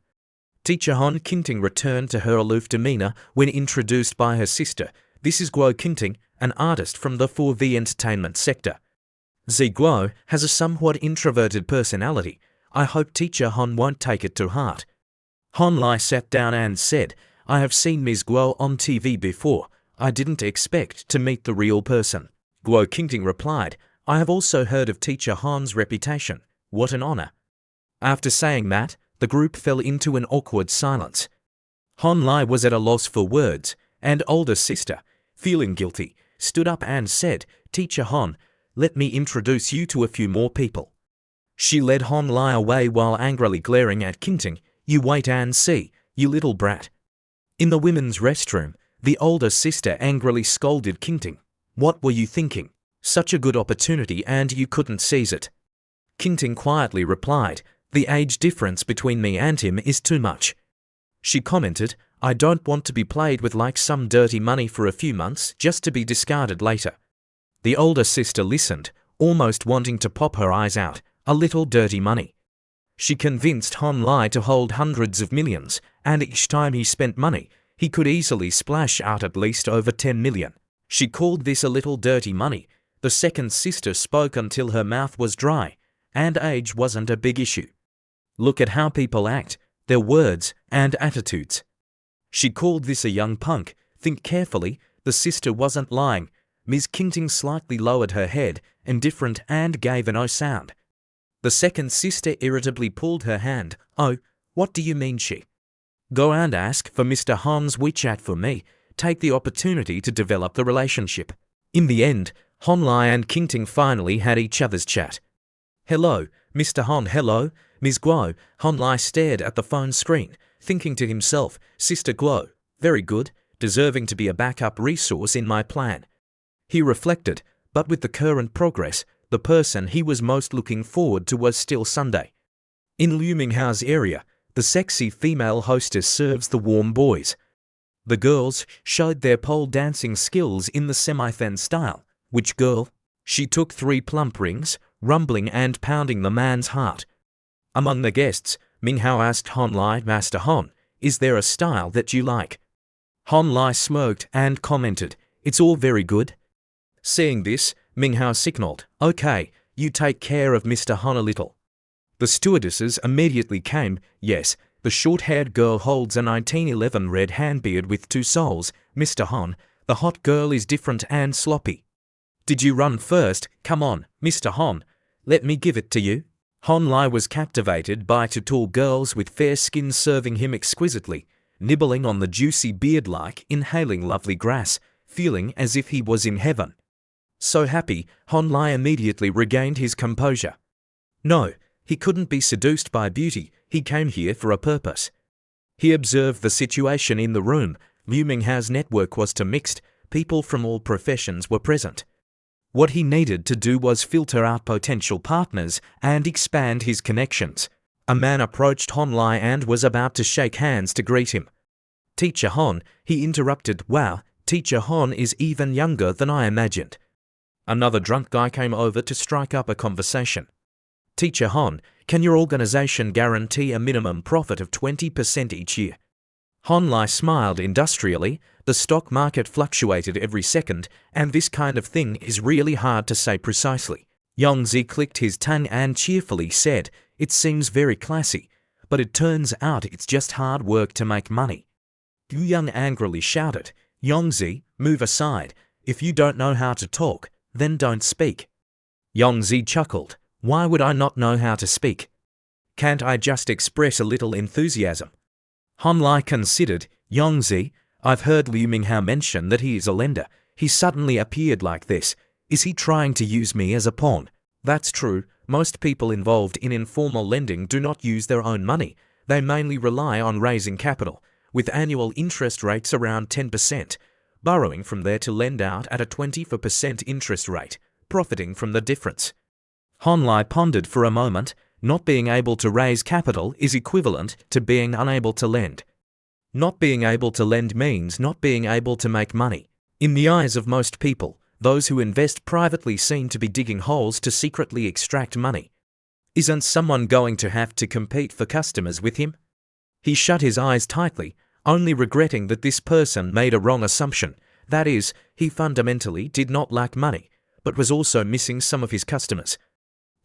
Teacher Hon. Qingting returned to her aloof demeanor when introduced by her sister. "This is Guo Qingting, an artist from the 4V entertainment sector. Zi Guo has a somewhat introverted personality. I hope Teacher Hon won't take it to heart." Hon Lai sat down and said, "I have seen Ms. Guo on TV before. I didn't expect to meet the real person." Guo Qingting replied, "I have also heard of Teacher Han's reputation. What an honor." After saying that, the group fell into an awkward silence. Hon Lai was at a loss for words, and older sister, feeling guilty, stood up and said, "Teacher Hon, let me introduce you to a few more people." She led Hon Lai away while angrily glaring at Qingting. "You wait and see, you little brat." In the women's restroom, the older sister angrily scolded Qingting. "What were you thinking? Such a good opportunity and you couldn't seize it." Qingting quietly replied, "The age difference between me and him is too much." She commented, "I don't want to be played with like some dirty money for a few months just to be discarded later." The older sister listened, almost wanting to pop her eyes out. A little dirty money. She convinced Hon Lai to hold hundreds of millions, and each time he spent money, he could easily splash out at least over 10 million. She called this a little dirty money. The second sister spoke until her mouth was dry, and age wasn't a big issue. "Look at how people act, their words and attitudes." She called this a young punk. Think carefully, the sister wasn't lying. Ms. Qingting slightly lowered her head, indifferent, and gave an "oh" sound. The second sister irritably pulled her hand. "Oh, what do you mean she? Go and ask for Mr. Han's WeChat for me. Take the opportunity to develop the relationship." In the end, Hon Lai and Qingting finally had each other's chat. "Hello, Mr. Han, hello, Ms. Guo." Hon Lai stared at the phone screen, thinking to himself, "Sister Guo, very good, deserving to be a backup resource in my plan." He reflected, but with the current progress, the person he was most looking forward to was still Sunday. In Liu Minghao's area, the sexy female hostess serves the warm boys. The girls showed their pole dancing skills in the semi-fan style. "Which girl?" She took 3 plump rings, rumbling and pounding the man's heart. Among the guests, Minghao asked Hon Lai, "Master Hon, is there a style that you like?" Hon Lai smirked and commented, "It's all very good." Seeing this, Minghao signaled, "Okay, you take care of Mr. Hon a little." The stewardesses immediately came. "Yes, the short-haired girl holds a 1911 red handbeard with 2 souls. Mr. Hon, the hot girl is different and sloppy." "Did you run first? Come on, Mr. Hon, let me give it to you." Hon Lai was captivated by 2 tall girls with fair skin serving him exquisitely, nibbling on the juicy beard like inhaling lovely grass, feeling as if he was in heaven. So happy, Hon Lai immediately regained his composure. No, he couldn't be seduced by beauty. He came here for a purpose. He observed the situation in the room. Liu Minghao's network was too mixed. People from all professions were present. What he needed to do was filter out potential partners and expand his connections. A man approached Hon Lai and was about to shake hands to greet him. "Teacher Hon," he interrupted. "Wow, Teacher Hon is even younger than I imagined." Another drunk guy came over to strike up a conversation. "Teacher Hon, can your organization guarantee a minimum profit of 20% each year?" Hon Lai smiled industrially. The stock market fluctuated every second, and this kind of thing is really hard to say precisely. Yongzi clicked his tongue and cheerfully said, "It seems very classy, but it turns out it's just hard work to make money." Yu Yang angrily shouted, "Yongzi, move aside. If you don't know how to talk, then don't speak." Yongzi chuckled. "Why would I not know how to speak? Can't I just express a little enthusiasm?" Hon Lai considered. Yongzi, I've heard Liu Minghao mention that he is a lender. He suddenly appeared like this. Is he trying to use me as a pawn? That's true. Most people involved in informal lending do not use their own money. They mainly rely on raising capital, with annual interest rates around 10%, borrowing from there to lend out at a 24% interest rate, profiting from the difference. Honlai pondered for a moment. Not being able to raise capital is equivalent to being unable to lend. Not being able to lend means not being able to make money. In the eyes of most people, those who invest privately seem to be digging holes to secretly extract money. Isn't someone going to have to compete for customers with him? He shut his eyes tightly, only regretting that this person made a wrong assumption. That is, he fundamentally did not lack money, but was also missing some of his customers.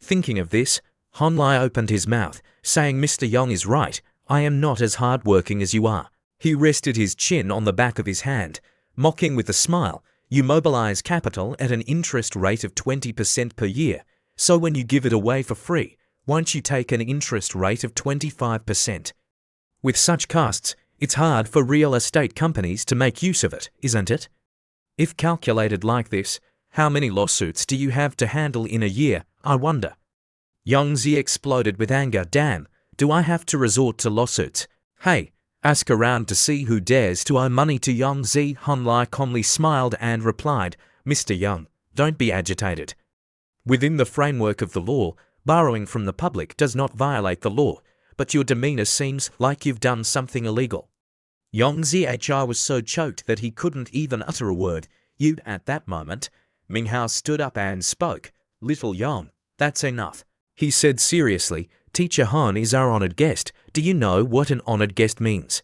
Thinking of this, Honlai opened his mouth, saying, Mr. Yong is right, I am not as hard-working as you are. He rested his chin on the back of his hand, mocking with a smile. You mobilize capital at an interest rate of 20% per year, so when you give it away for free, won't you take an interest rate of 25%? With such costs, it's hard for real estate companies to make use of it, isn't it? If calculated like this, how many lawsuits do you have to handle in a year, I wonder? Yongzi exploded with anger. Damn, do I have to resort to lawsuits? Hey, ask around to see who dares to owe money to Yongzi. Honlai calmly smiled and replied, Mr. Young, don't be agitated. Within the framework of the law, borrowing from the public does not violate the law, but your demeanor seems like you've done something illegal. Yongzi HR was so choked that he couldn't even utter a word. At that moment, Minghao stood up and spoke. Little Yong, that's enough. He said seriously, Teacher Han is our honored guest. Do you know what an honored guest means?